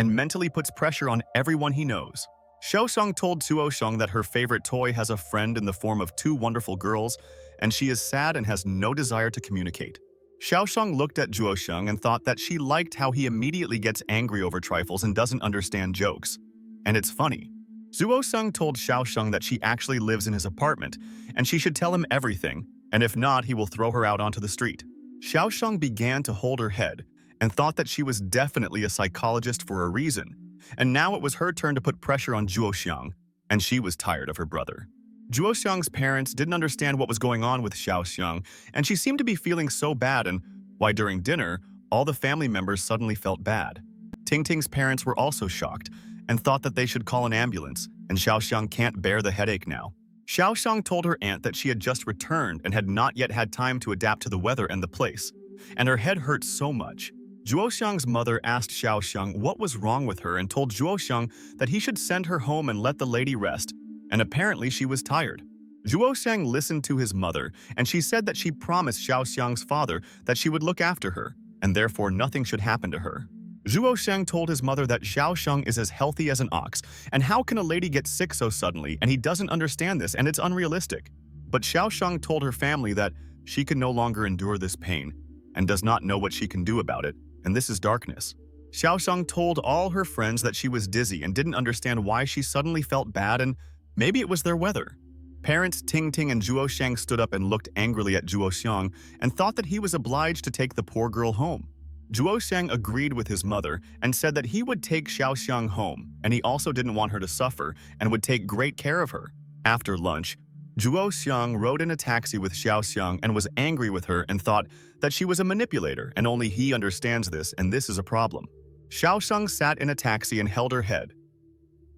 and mentally puts pressure on everyone he knows. Xiao Shang told Zhuo Xiang that her favorite toy has a friend in the form of two wonderful girls, and she is sad and has no desire to communicate. Xiao Shang looked at Zhuo Xiang and thought that she liked how he immediately gets angry over trifles and doesn't understand jokes. And it's funny. Zhuo Xiang told Xiao Shang that she actually lives in his apartment, and she should tell him everything, and if not, he will throw her out onto the street. Xiao Shang began to hold her head and thought that she was definitely a psychologist for a reason, and now it was her turn to put pressure on Zhuo Xiang, and she was tired of her brother. Zhuo Xiang's parents didn't understand what was going on with Xiao Xiang, and she seemed to be feeling so bad, and why during dinner, all the family members suddenly felt bad. Ting Ting's parents were also shocked and thought that they should call an ambulance, and Xiao Xiang can't bear the headache now. Xiao Xiang told her aunt that she had just returned and had not yet had time to adapt to the weather and the place, and her head hurt so much. Zhuo Xiang's mother asked Xiao Xiang what was wrong with her and told Zhuo Xiang that he should send her home and let the lady rest, and apparently she was tired. Zhuo Xiang listened to his mother, and she said that she promised Xiao Xiang's father that she would look after her, and therefore nothing should happen to her. Zhuo Xiang told his mother that Xiao Xiang is as healthy as an ox, and how can a lady get sick so suddenly, and he doesn't understand this, and it's unrealistic. But Xiao Xiang told her family that she can no longer endure this pain, and does not know what she can do about it, and this is darkness. Xiao Xiang told all her friends that she was dizzy and didn't understand why she suddenly felt bad, and maybe it was their weather. Parents Ting Ting and Zhuo Xiang stood up and looked angrily at Zhuo Xiang and thought that he was obliged to take the poor girl home. Zhuo Xiang agreed with his mother and said that he would take Xiao Xiang home, and he also didn't want her to suffer and would take great care of her. After lunch, Zhuo Xiang rode in a taxi with Xiao Xiang and was angry with her and thought that she was a manipulator and only he understands this, and this is a problem. Xiaosheng sat in a taxi and held her head,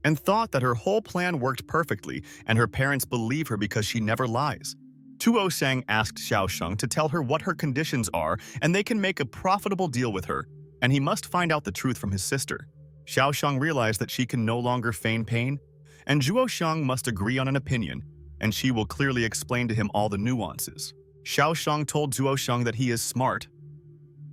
and thought that her whole plan worked perfectly and her parents believe her because she never lies. Tuo Shang asked Xiaosheng to tell her what her conditions are and they can make a profitable deal with her, and he must find out the truth from his sister. Xiaosheng realized that she can no longer feign pain, and Zhuo Shang must agree on an opinion, and she will clearly explain to him all the nuances. Xiaosheng told Zhuo Shang that he is smart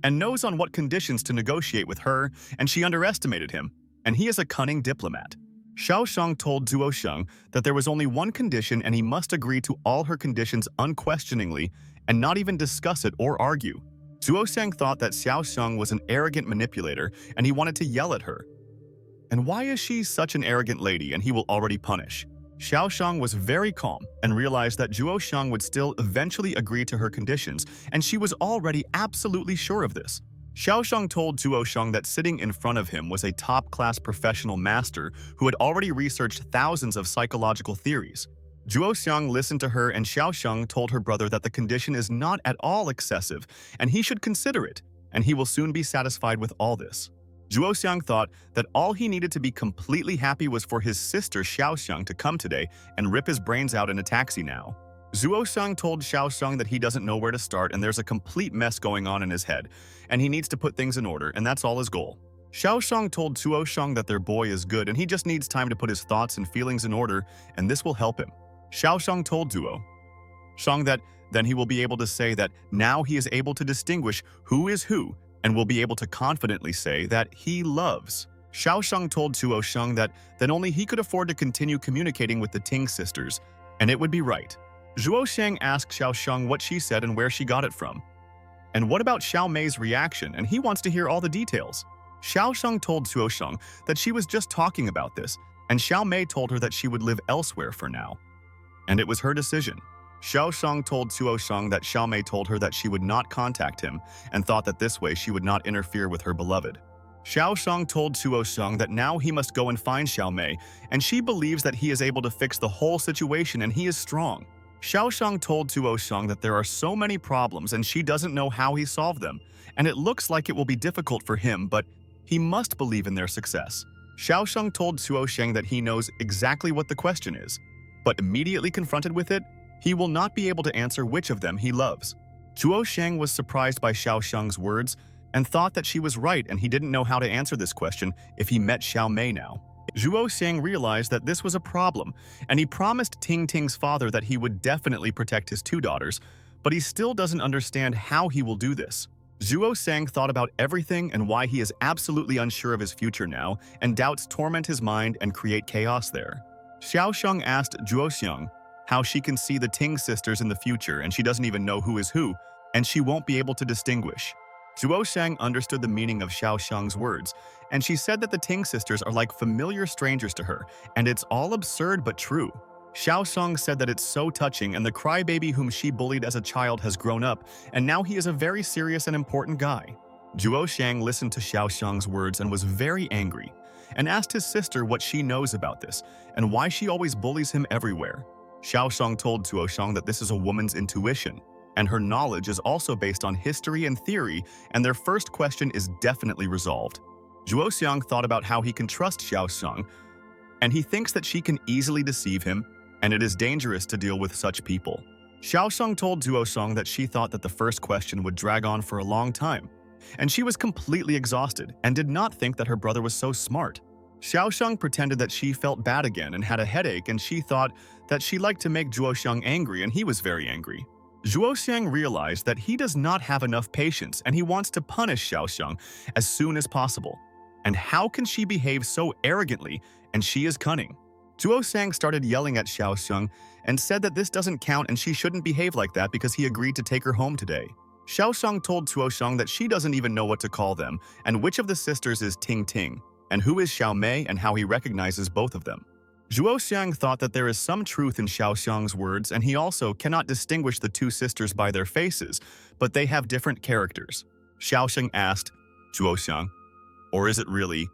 and knows on what conditions to negotiate with her, and she underestimated him, and he is a cunning diplomat. Xiaosheng told Zhuo Shang that there was only one condition and he must agree to all her conditions unquestioningly and not even discuss it or argue. Zhuo Shang thought that Xiaosheng was an arrogant manipulator and he wanted to yell at her. And why is she such an arrogant lady and he will already punish? Xiaosheng was very calm and realized that Zhuo Shang would still eventually agree to her conditions, and she was already absolutely sure of this. Xiaosheng told Zhuo Shang that sitting in front of him was a top-class professional master who had already researched thousands of psychological theories. Zhuo Shang listened to her, and Xiaosheng told her brother that the condition is not at all excessive and he should consider it, and he will soon be satisfied with all this. Zhuo Xiang thought that all he needed to be completely happy was for his sister Xiaosheng to come today and rip his brains out in a taxi now. Zhuo Xiang told Xiaosheng that he doesn't know where to start and there's a complete mess going on in his head, and he needs to put things in order, and that's all his goal. Xiaosheng told Zhuo Shang that their boy is good and he just needs time to put his thoughts and feelings in order, and this will help him. Xiaosheng told Zhuo Shang that then he will be able to say that now he is able to distinguish who is who and will be able to confidently say that he loves. Xiaosheng told Zhuo Shang that then only he could afford to continue communicating with the Ting sisters, and it would be right. Zhuo Shang asked Xiaosheng what she said and where she got it from. And what about Xiao Mei's reaction, and he wants to hear all the details. Xiaosheng told Zhuo Shang that she was just talking about this, and Xiao Mei told her that she would live elsewhere for now. And it was her decision. Xiaosheng told Zhuo Shang that Xiao Mei told her that she would not contact him and thought that this way she would not interfere with her beloved. Xiaosheng told Zhuo Shang that now he must go and find Xiao Mei, and she believes that he is able to fix the whole situation and he is strong. Xiaosheng told Zhuo Shang that there are so many problems and she doesn't know how he solved them, and it looks like it will be difficult for him, but he must believe in their success. Xiaosheng told Zhuo Shang that he knows exactly what the question is, but immediately confronted with it, he will not be able to answer which of them he loves. Zhuo Shang was surprised by Xiaosheng's words and thought that she was right and he didn't know how to answer this question if he met Xiao Mei now. Zhuo Shang realized that this was a problem, and he promised Ting Ting's father that he would definitely protect his two daughters, but he still doesn't understand how he will do this. Zhuo Shang thought about everything and why he is absolutely unsure of his future now, and doubts torment his mind and create chaos there. Xiaosheng asked Zhuo Shang how she can see the Ting sisters in the future and she doesn't even know who is who, and she won't be able to distinguish. Zhuo Shang understood the meaning of Xiaosheng's words, and she said that the Ting sisters are like familiar strangers to her, and it's all absurd but true. Xiaosheng said that it's so touching, and the crybaby whom she bullied as a child has grown up, and now he is a very serious and important guy. Zhuo Shang listened to Xiaosheng's words and was very angry, and asked his sister what she knows about this, and why she always bullies him everywhere. Xiaosheng told Zhuo Shang that this is a woman's intuition, and her knowledge is also based on history and theory, and their first question is definitely resolved. Zhuo Xiang thought about how he can trust Xiaosheng, and he thinks that she can easily deceive him, and it is dangerous to deal with such people. Xiaosheng told Zhuo Shang that she thought that the first question would drag on for a long time, and she was completely exhausted and did not think that her brother was so smart. Xiaosheng pretended that she felt bad again and had a headache, and she thought that she liked to make Zhuo Shang angry, and he was very angry. Zhuo Shang realized that he does not have enough patience and he wants to punish Xiaosheng as soon as possible. And how can she behave so arrogantly, and she is cunning? Zhuo Shang started yelling at Xiaosheng and said that this doesn't count and she shouldn't behave like that because he agreed to take her home today. Xiaosheng told Zhuo Shang that she doesn't even know what to call them, and which of the sisters is Ting Ting, and who is Xiao Mei and how he recognizes both of them. Zhuo Shang thought that there is some truth in Xiaosheng's words, and he also cannot distinguish the two sisters by their faces, but they have different characters. Xiaosheng asked, Zhuo Shang, or is it really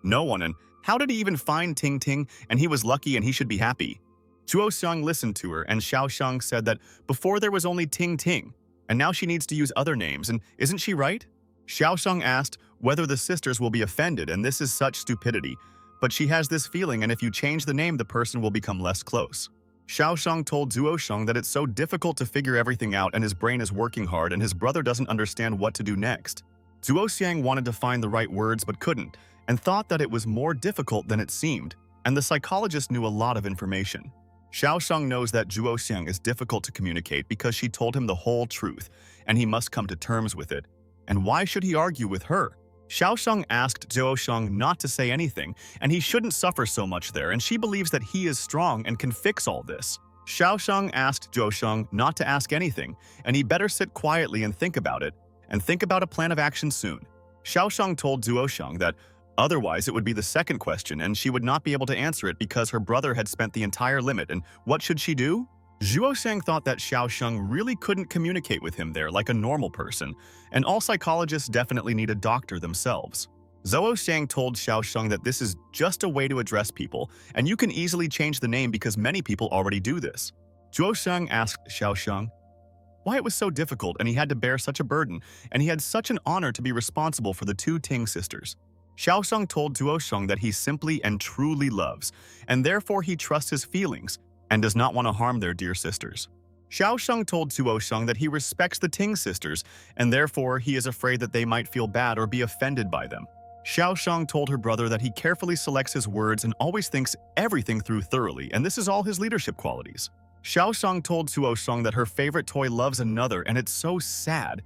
no one, and how did he even find Ting Ting, and he was lucky and he should be happy? Zhuo Shang listened to her, and Xiaosheng said that before there was only Ting Ting, and now she needs to use other names, and isn't she right? Xiaosheng asked, whether the sisters will be offended, and this is such stupidity. But she has this feeling, and if you change the name, the person will become less close. Xiaoshang told Zuosheng that it's so difficult to figure everything out and his brain is working hard and his brother doesn't understand what to do next. Zuoxiang wanted to find the right words but couldn't, and thought that it was more difficult than it seemed, and the psychologist knew a lot of information. Xiaosheng knows that Zuoxiang is difficult to communicate because she told him the whole truth, and he must come to terms with it. And why should he argue with her? Xiaosheng asked Zuosheng not to say anything, and he shouldn't suffer so much there, and she believes that he is strong and can fix all this. Xiaosheng asked Zuosheng not to ask anything, and he better sit quietly and think about it, and think about a plan of action soon. Xiaosheng told Zuosheng that otherwise it would be the second question and she would not be able to answer it because her brother had spent the entire limit, and what should she do? Zhuosheng thought that Xiaosheng really couldn't communicate with him there like a normal person, and all psychologists definitely need a doctor themselves. Zhuosheng told Xiaosheng that this is just a way to address people, and you can easily change the name because many people already do this. Zhuosheng asked Xiaosheng why it was so difficult and he had to bear such a burden, and he had such an honor to be responsible for the two Ting sisters. Xiaosheng told Zhuosheng that he simply and truly loves, and therefore he trusts his feelings, and does not want to harm their dear sisters. Xiaosheng told Zuosheng that he respects the Ting sisters, and therefore he is afraid that they might feel bad or be offended by them. Xiaosheng told her brother that he carefully selects his words and always thinks everything through thoroughly, and this is all his leadership qualities. Xiaosheng told Zuosheng that her favorite toy loves another, and it's so sad,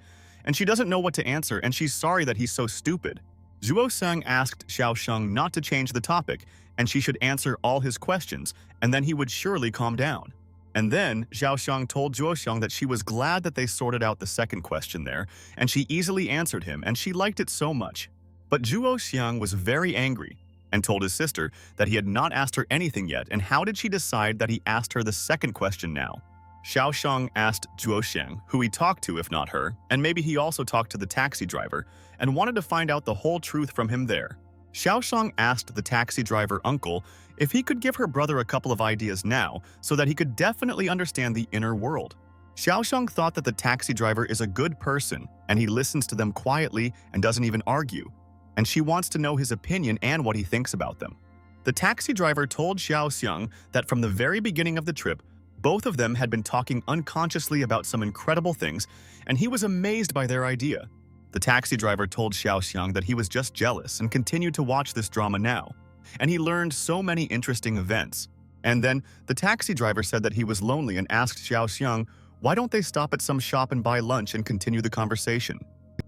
and she doesn't know what to answer, and she's sorry that he's so stupid. Zuosheng asked Xiaosheng not to change the topic, and she should answer all his questions, and then he would surely calm down. And then Xiaosheng told Zuosheng that she was glad that they sorted out the second question there, and she easily answered him, and she liked it so much. But Zuosheng was very angry, and told his sister that he had not asked her anything yet, and how did she decide that he asked her the second question now? Xiaosheng asked Zuosheng who he talked to if not her, and maybe he also talked to the taxi driver, and wanted to find out the whole truth from him there. Xiaosheng asked the taxi driver uncle if he could give her brother a couple of ideas now so that he could definitely understand the inner world. Xiaosheng thought that the taxi driver is a good person and he listens to them quietly and doesn't even argue, and she wants to know his opinion and what he thinks about them. The taxi driver told Xiaosheng that from the very beginning of the trip, both of them had been talking unconsciously about some incredible things, and he was amazed by their idea. The taxi driver told Xiaosheng that he was just jealous and continued to watch this drama now, and he learned so many interesting events. And then the taxi driver said that he was lonely and asked Xiaosheng, why don't they stop at some shop and buy lunch and continue the conversation?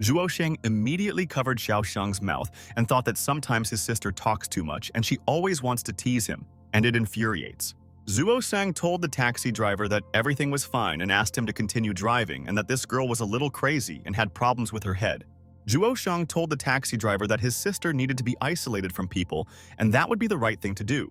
Zhuosheng immediately covered Xiaosheng's mouth and thought that sometimes his sister talks too much and she always wants to tease him, and it infuriates. Zhuosheng told the taxi driver that everything was fine and asked him to continue driving, and that this girl was a little crazy and had problems with her head. Zhuosheng told the taxi driver that his sister needed to be isolated from people, and that would be the right thing to do.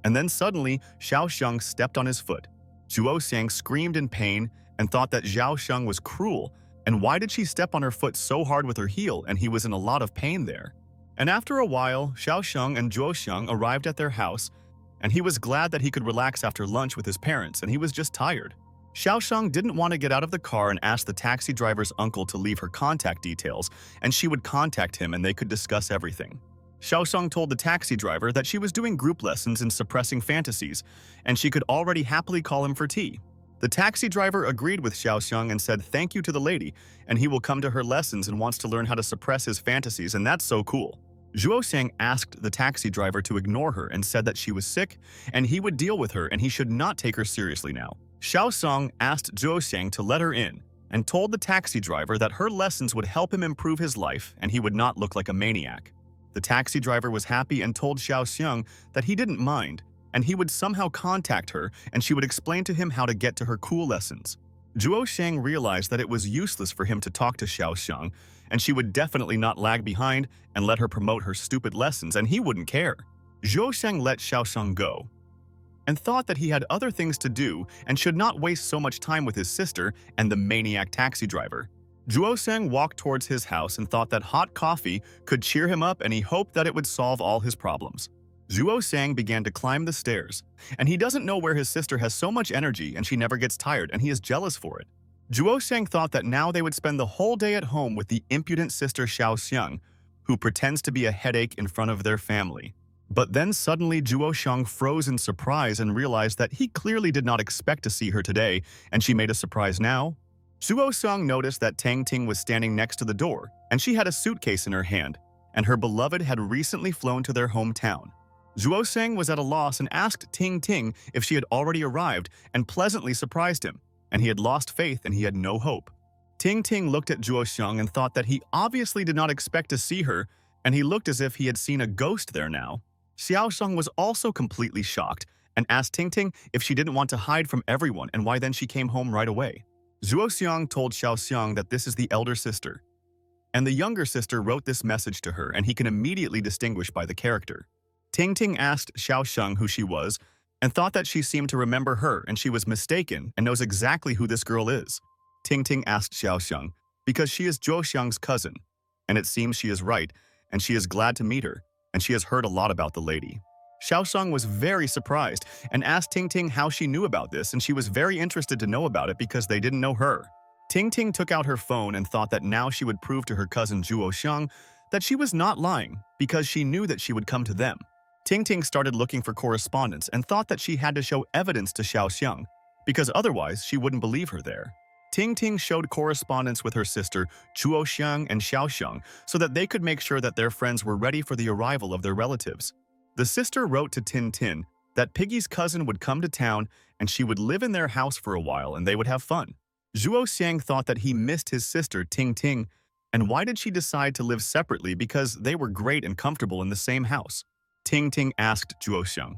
And then suddenly, Xiaosheng stepped on his foot. Zhuosheng screamed in pain and thought that Xiaosheng was cruel, and why did she step on her foot so hard with her heel, and he was in a lot of pain there. And after a while, Xiaosheng and Zhuosheng arrived at their house, and he was glad that he could relax after lunch with his parents, and he was just tired. Xiaosheng didn't want to get out of the car and ask the taxi driver's uncle to leave her contact details, and she would contact him and they could discuss everything. Xiaosheng told the taxi driver that she was doing group lessons in suppressing fantasies, and she could already happily call him for tea. The taxi driver agreed with Xiaosheng and said thank you to the lady, and he will come to her lessons and wants to learn how to suppress his fantasies, and that's so cool. Zhuosheng asked the taxi driver to ignore her and said that she was sick, and he would deal with her and he should not take her seriously now. Xiaosheng asked Zhuosheng to let her in, and told the taxi driver that her lessons would help him improve his life and he would not look like a maniac. The taxi driver was happy and told Xiaosheng that he didn't mind, and he would somehow contact her and she would explain to him how to get to her cool lessons. Zhuosheng realized that it was useless for him to talk to Xiaosheng, and she would definitely not lag behind and let her promote her stupid lessons, and he wouldn't care. Zhuosheng let Xiaosheng go, and thought that he had other things to do and should not waste so much time with his sister and the maniac taxi driver. Zhuosheng walked towards his house and thought that hot coffee could cheer him up, and he hoped that it would solve all his problems. Zhuosheng began to climb the stairs, and he doesn't know where his sister has so much energy and she never gets tired, and he is jealous for it. Zhuosheng thought that now they would spend the whole day at home with the impudent sister Xiaoxiang, who pretends to be a headache in front of their family. But then suddenly Zhuo Xiang froze in surprise and realized that he clearly did not expect to see her today, and she made a surprise now. Zhuo Xiang noticed that Tang Ting was standing next to the door, and she had a suitcase in her hand, and her beloved had recently flown to their hometown. Zhuo Xiang was at a loss and asked Ting Ting if she had already arrived and pleasantly surprised him, and he had lost faith and he had no hope. Ting Ting looked at Zhuo Xiang and thought that he obviously did not expect to see her, and he looked as if he had seen a ghost there now. Xiao Sheng was also completely shocked and asked Ting Ting if she didn't want to hide from everyone and why then she came home right away. Zhuo Xiang told Xiao Xiang that this is the elder sister, and the younger sister wrote this message to her, and he can immediately distinguish by the character. Ting Ting asked Xiao Sheng who she was and thought that she seemed to remember her, and she was mistaken and knows exactly who this girl is. Ting Ting asked Xiao Sheng because she is Zhuo Xiang's cousin, and it seems she is right, and she is glad to meet her, and she has heard a lot about the lady. Xiao Sheng was very surprised and asked Ting Ting how she knew about this, and she was very interested to know about it because they didn't know her. Ting Ting took out her phone and thought that now she would prove to her cousin Zhuo Xiang that she was not lying because she knew that she would come to them. Ting Ting started looking for correspondence and thought that she had to show evidence to Xiao Xiang because otherwise she wouldn't believe her there. Ting Ting showed correspondence with her sister Zhuo Xiang and Xiao Xiang so that they could make sure that their friends were ready for the arrival of their relatives. The sister wrote to Tin Tin that Piggy's cousin would come to town and she would live in their house for a while and they would have fun. Zhuo Xiang thought that he missed his sister Ting Ting, and why did she decide to live separately because they were great and comfortable in the same house? Ting Ting asked Zhuo Xiang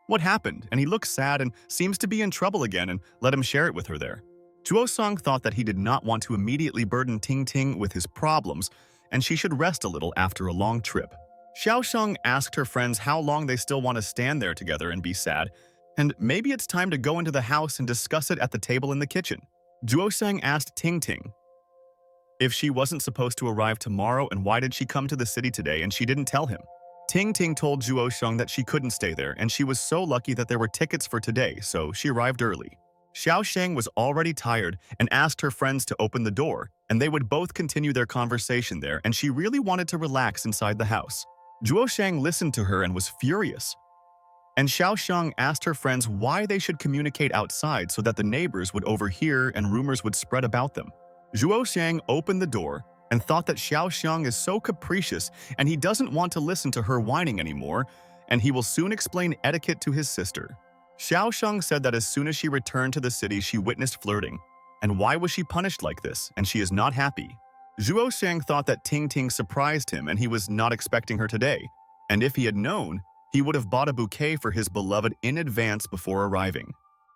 what happened, and he looked sad and seems to be in trouble again and let him share it with her there. Zhuo Xiang thought that he did not want to immediately burden Ting Ting with his problems, and she should rest a little after a long trip. Xiao Sheng asked her friends how long they still want to stand there together and be sad, and maybe it's time to go into the house and discuss it at the table in the kitchen. Zhuo Xiang asked Ting Ting if she wasn't supposed to arrive tomorrow and why did she come to the city today and she didn't tell him. Ting Ting told Zhuo Xiang that she couldn't stay there and she was so lucky that there were tickets for today, so she arrived early. Xiao Sheng was already tired and asked her friends to open the door, and they would both continue their conversation there, and she really wanted to relax inside the house. Zhuo Xiang listened to her and was furious. And Xiao Sheng asked her friends why they should communicate outside so that the neighbors would overhear and rumors would spread about them. Zhuo Xiang opened the door and thought that Xiao Sheng is so capricious and he doesn't want to listen to her whining anymore, and he will soon explain etiquette to his sister. Xiao Sheng said that as soon as she returned to the city, she witnessed flirting. And why was she punished like this? And she is not happy. Zhuo Xiang thought that Ting Ting surprised him and he was not expecting her today. And if he had known, he would have bought a bouquet for his beloved in advance before arriving.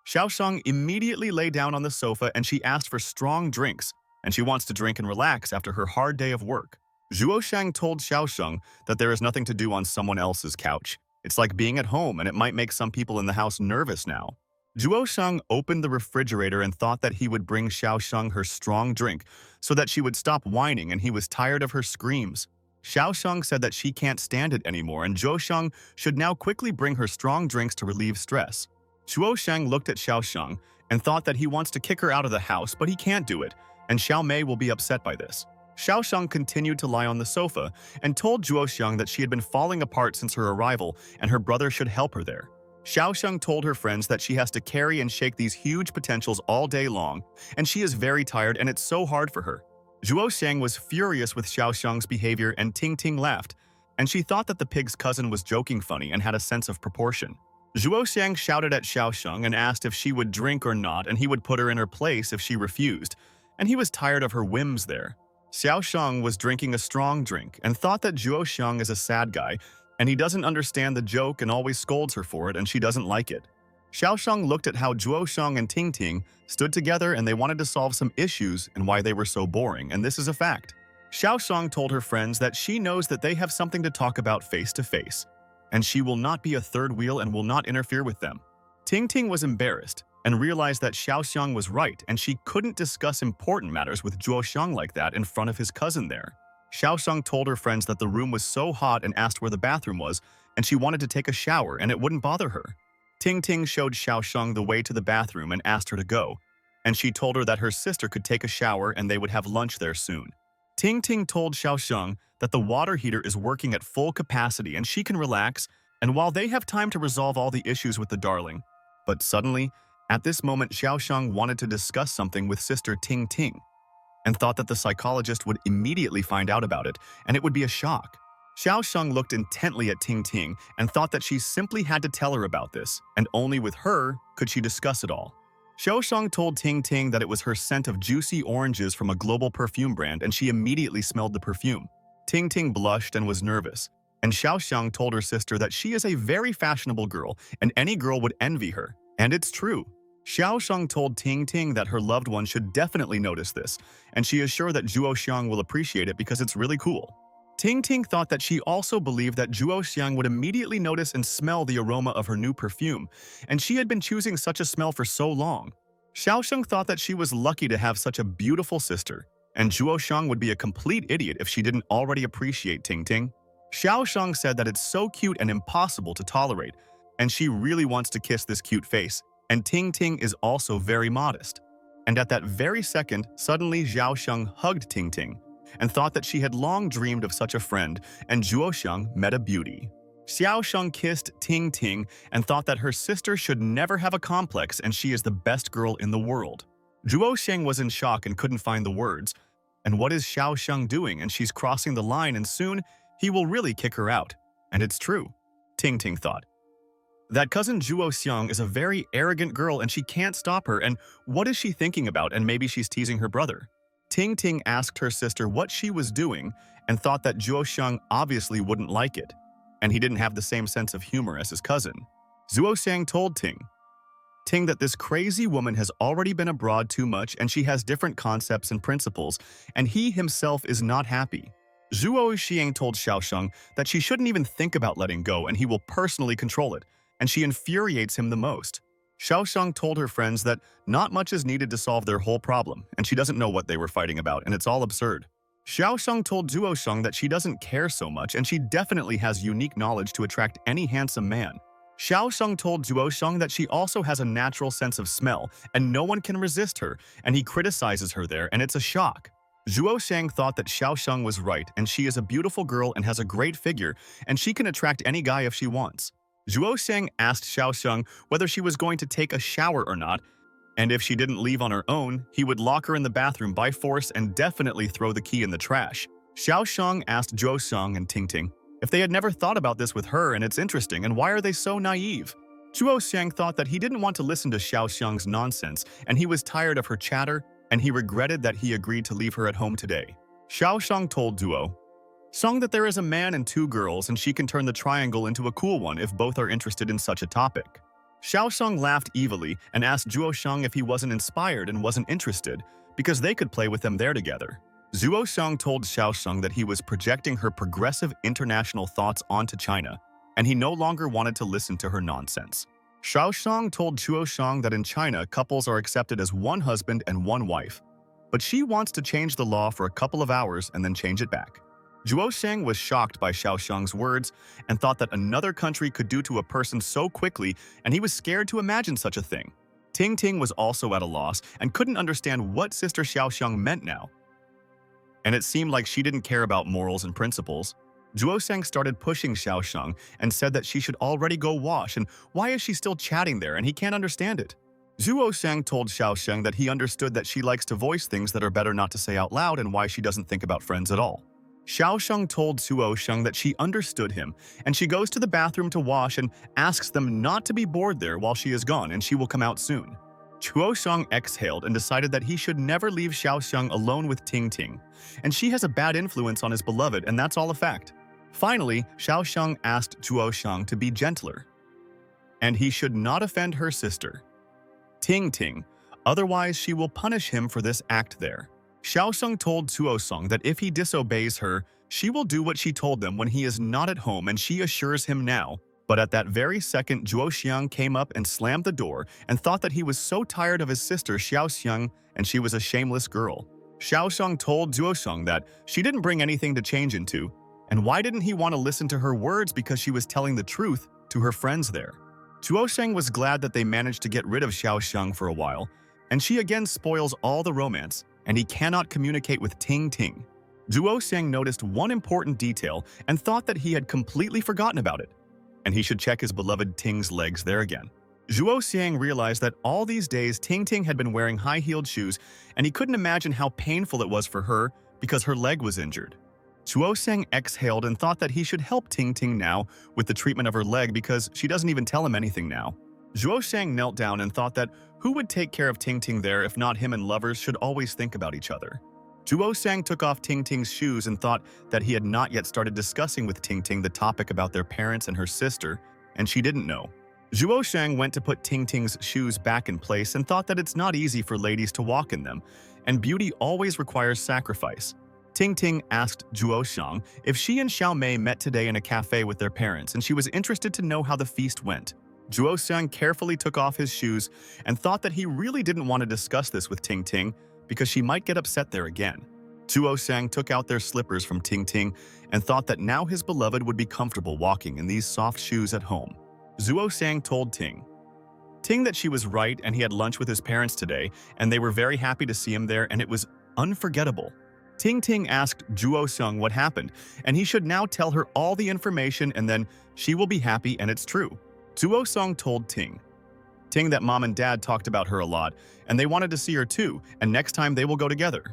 Xiao Sheng immediately lay down on the sofa and she asked for strong drinks, and she wants to drink and relax after her hard day of work. Zhuo Xiang told Xiao Sheng that there is nothing to do on someone else's couch. It's like being at home, and it might make some people in the house nervous now. Zhuo Xiang opened the refrigerator and thought that he would bring Xiao Sheng her strong drink so that she would stop whining, and he was tired of her screams. Xiao Sheng said that she can't stand it anymore, and Zhuo Xiang should now quickly bring her strong drinks to relieve stress. Zhuo Xiang looked at Xiao Sheng and thought that he wants to kick her out of the house, but he can't do it, and Xiao Mei will be upset by this. Xiao Sheng continued to lie on the sofa and told Zhuo Xiang that she had been falling apart since her arrival and her brother should help her there. Xiao Sheng told her friends that she has to carry and shake these huge potentials all day long, and she is very tired and it's so hard for her. Zhuo Xiang was furious with Xiao Sheng's behavior and Ting Ting laughed, and she thought that the pig's cousin was joking funny and had a sense of proportion. Zhuo Xiang shouted at Xiao Sheng and asked if she would drink or not, and he would put her in her place if she refused, and he was tired of her whims there. Xiao Sheng was drinking a strong drink and thought that Zhuo Xiang is a sad guy and he doesn't understand the joke and always scolds her for it and she doesn't like it. Xiao Sheng looked at how Zhuo Xiang and Ting Ting stood together and they wanted to solve some issues and why they were so boring, and this is a fact. Xiao Sheng told her friends that she knows that they have something to talk about face to face, and she will not be a third wheel and will not interfere with them. Ting Ting was embarrassed and realized that Xiao Xiang was right and she couldn't discuss important matters with Zhuo Xiang like that in front of his cousin there. Xiao Xiang told her friends that the room was so hot and asked where the bathroom was, and she wanted to take a shower and it wouldn't bother her. Ting Ting showed Xiao Xiang the way to the bathroom and asked her to go, and she told her that her sister could take a shower and they would have lunch there soon. Ting Ting told Xiaosheng that the water heater is working at full capacity and she can relax, and while they have time to resolve all the issues with the darling. But suddenly, at this moment, Xiaosheng wanted to discuss something with sister Ting Ting and thought that the psychologist would immediately find out about it, and it would be a shock. Xiaosheng looked intently at Ting Ting and thought that she simply had to tell her about this, and only with her could she discuss it all. Xiaosheng told Ting Ting that it was her scent of juicy oranges from a global perfume brand, and she immediately smelled the perfume. Ting Ting blushed and was nervous, and Xiaosheng told her sister that she is a very fashionable girl, and any girl would envy her. And it's true. Xiaosheng told Ting Ting that her loved one should definitely notice this, and she is sure that Zhuoxiang will appreciate it because it's really cool. Ting Ting thought that she also believed that Zhuoxiang would immediately notice and smell the aroma of her new perfume, and she had been choosing such a smell for so long. Xiaosheng thought that she was lucky to have such a beautiful sister, and Zhuoxiang would be a complete idiot if she didn't already appreciate Ting Ting. Xiaosheng said that it's so cute and impossible to tolerate, and she really wants to kiss this cute face. And Ting Ting is also very modest. And at that very second, suddenly Xiaosheng hugged Ting Ting and thought that she had long dreamed of such a friend, and Zhuoxiang met a beauty. Xiaosheng kissed Ting Ting and thought that her sister should never have a complex and she is the best girl in the world. Zhuoxiang was in shock and couldn't find the words. And what is Xiaosheng doing? And she's crossing the line, and soon he will really kick her out. And it's true, Ting Ting thought. That cousin Zhuoxiang is a very arrogant girl and she can't stop her, and what is she thinking about, and maybe she's teasing her brother. Ting Ting asked her sister what she was doing and thought that Zhuoxiang obviously wouldn't like it, and he didn't have the same sense of humor as his cousin. Zhuoxiang told Ting that this crazy woman has already been abroad too much and she has different concepts and principles, and he himself is not happy. Zhuoxiang told Xiaosheng that she shouldn't even think about letting go and he will personally control it, and she infuriates him the most. Xiaosheng told her friends that not much is needed to solve their whole problem, and she doesn't know what they were fighting about, and it's all absurd. Xiaosheng told Zhuoxiang that she doesn't care so much, and she definitely has unique knowledge to attract any handsome man. Xiaosheng told Zhuoxiang that she also has a natural sense of smell, and no one can resist her, and he criticizes her there, and it's a shock. Zhuoxiang thought that Xiaosheng was right, and she is a beautiful girl and has a great figure, and she can attract any guy if she wants. Zhuoxiang asked Xiaosheng whether she was going to take a shower or not, and if she didn't leave on her own, he would lock her in the bathroom by force and definitely throw the key in the trash. Xiaosheng asked Zhuoxiang and Ting Ting if they had never thought about this with her, and it's interesting, and why are they so naive? Zhuoxiang thought that he didn't want to listen to Xiaoxiang's nonsense, and he was tired of her chatter, and he regretted that he agreed to leave her at home today. Xiaosheng told Zhuoxiang that there is a man and two girls, and she can turn the triangle into a cool one if both are interested in such a topic. Xiaosheng laughed evilly and asked Zhuoxiang if he wasn't inspired and wasn't interested, because they could play with them there together. Zhuoxiang told Xiaosheng that he was projecting her progressive international thoughts onto China, and he no longer wanted to listen to her nonsense. Xiaosheng told Zhuoxiang that in China, couples are accepted as one husband and one wife, but she wants to change the law for a couple of hours and then change it back. Zhuoxiang was shocked by Xiaosheng's words and thought that another country could do to a person so quickly, and he was scared to imagine such a thing. Ting Ting was also at a loss and couldn't understand what Sister Xiaosheng meant now. And it seemed like she didn't care about morals and principles. Zhuoxiang started pushing Xiaosheng and said that she should already go wash, and why is she still chatting there, and he can't understand it. Zhuoxiang told Xiaosheng that he understood that she likes to voice things that are better not to say out loud and why she doesn't think about friends at all. Xiaosheng told Zhuoxiang that she understood him, and she goes to the bathroom to wash and asks them not to be bored there while she is gone, and she will come out soon. Zhuoxiang exhaled and decided that he should never leave Xiaosheng alone with Ting Ting, and she has a bad influence on his beloved, and that's all a fact. Finally, Xiaosheng asked Zhuoxiang to be gentler, and he should not offend her sister, Ting Ting, otherwise she will punish him for this act there. Xiaosheng told Zhuoxiang that if he disobeys her, she will do what she told them when he is not at home, and she assures him now. But at that very second, Zhuoxiang came up and slammed the door and thought that he was so tired of his sister Xiaoxiang, and she was a shameless girl. Xiaosheng told Zhuoxiang that she didn't bring anything to change into, and why didn't he want to listen to her words because she was telling the truth to her friends there. Zhuoxiang was glad that they managed to get rid of Xiaoxiang for a while, and she again spoils all the romance, and he cannot communicate with Ting Ting. Zhuo Xiang noticed one important detail and thought that he had completely forgotten about it, and he should check his beloved Ting's legs there again. Zhuo Xiang realized that all these days Ting Ting had been wearing high-heeled shoes, and he couldn't imagine how painful it was for her because her leg was injured. Zhuo Xiang exhaled and thought that he should help Ting Ting now with the treatment of her leg because she doesn't even tell him anything now. Zhuo Xiang knelt down and thought that who would take care of Ting Ting there if not him, and lovers should always think about each other. Zhuo Xiang took off Ting Ting's shoes and thought that he had not yet started discussing with Ting Ting the topic about their parents and her sister, and she didn't know. Zhuo Xiang went to put Ting Ting's shoes back in place and thought that it's not easy for ladies to walk in them, and beauty always requires sacrifice. Ting Ting asked Zhuo Xiang if she and Xiao Mei met today in a cafe with their parents, and she was interested to know how the feast went. Zhuo Xiang carefully took off his shoes and thought that he really didn't want to discuss this with Ting Ting because she might get upset there again. Zhuo Xiang took out their slippers from Ting Ting and thought that now his beloved would be comfortable walking in these soft shoes at home. Zhuo Xiang told Ting that she was right and he had lunch with his parents today, and they were very happy to see him there, and it was unforgettable. Ting asked Zhuo Xiang what happened, and he should now tell her all the information, and then she will be happy, and it's true. Zhuo Xiang told Ting that mom and dad talked about her a lot, and they wanted to see her too, and next time they will go together.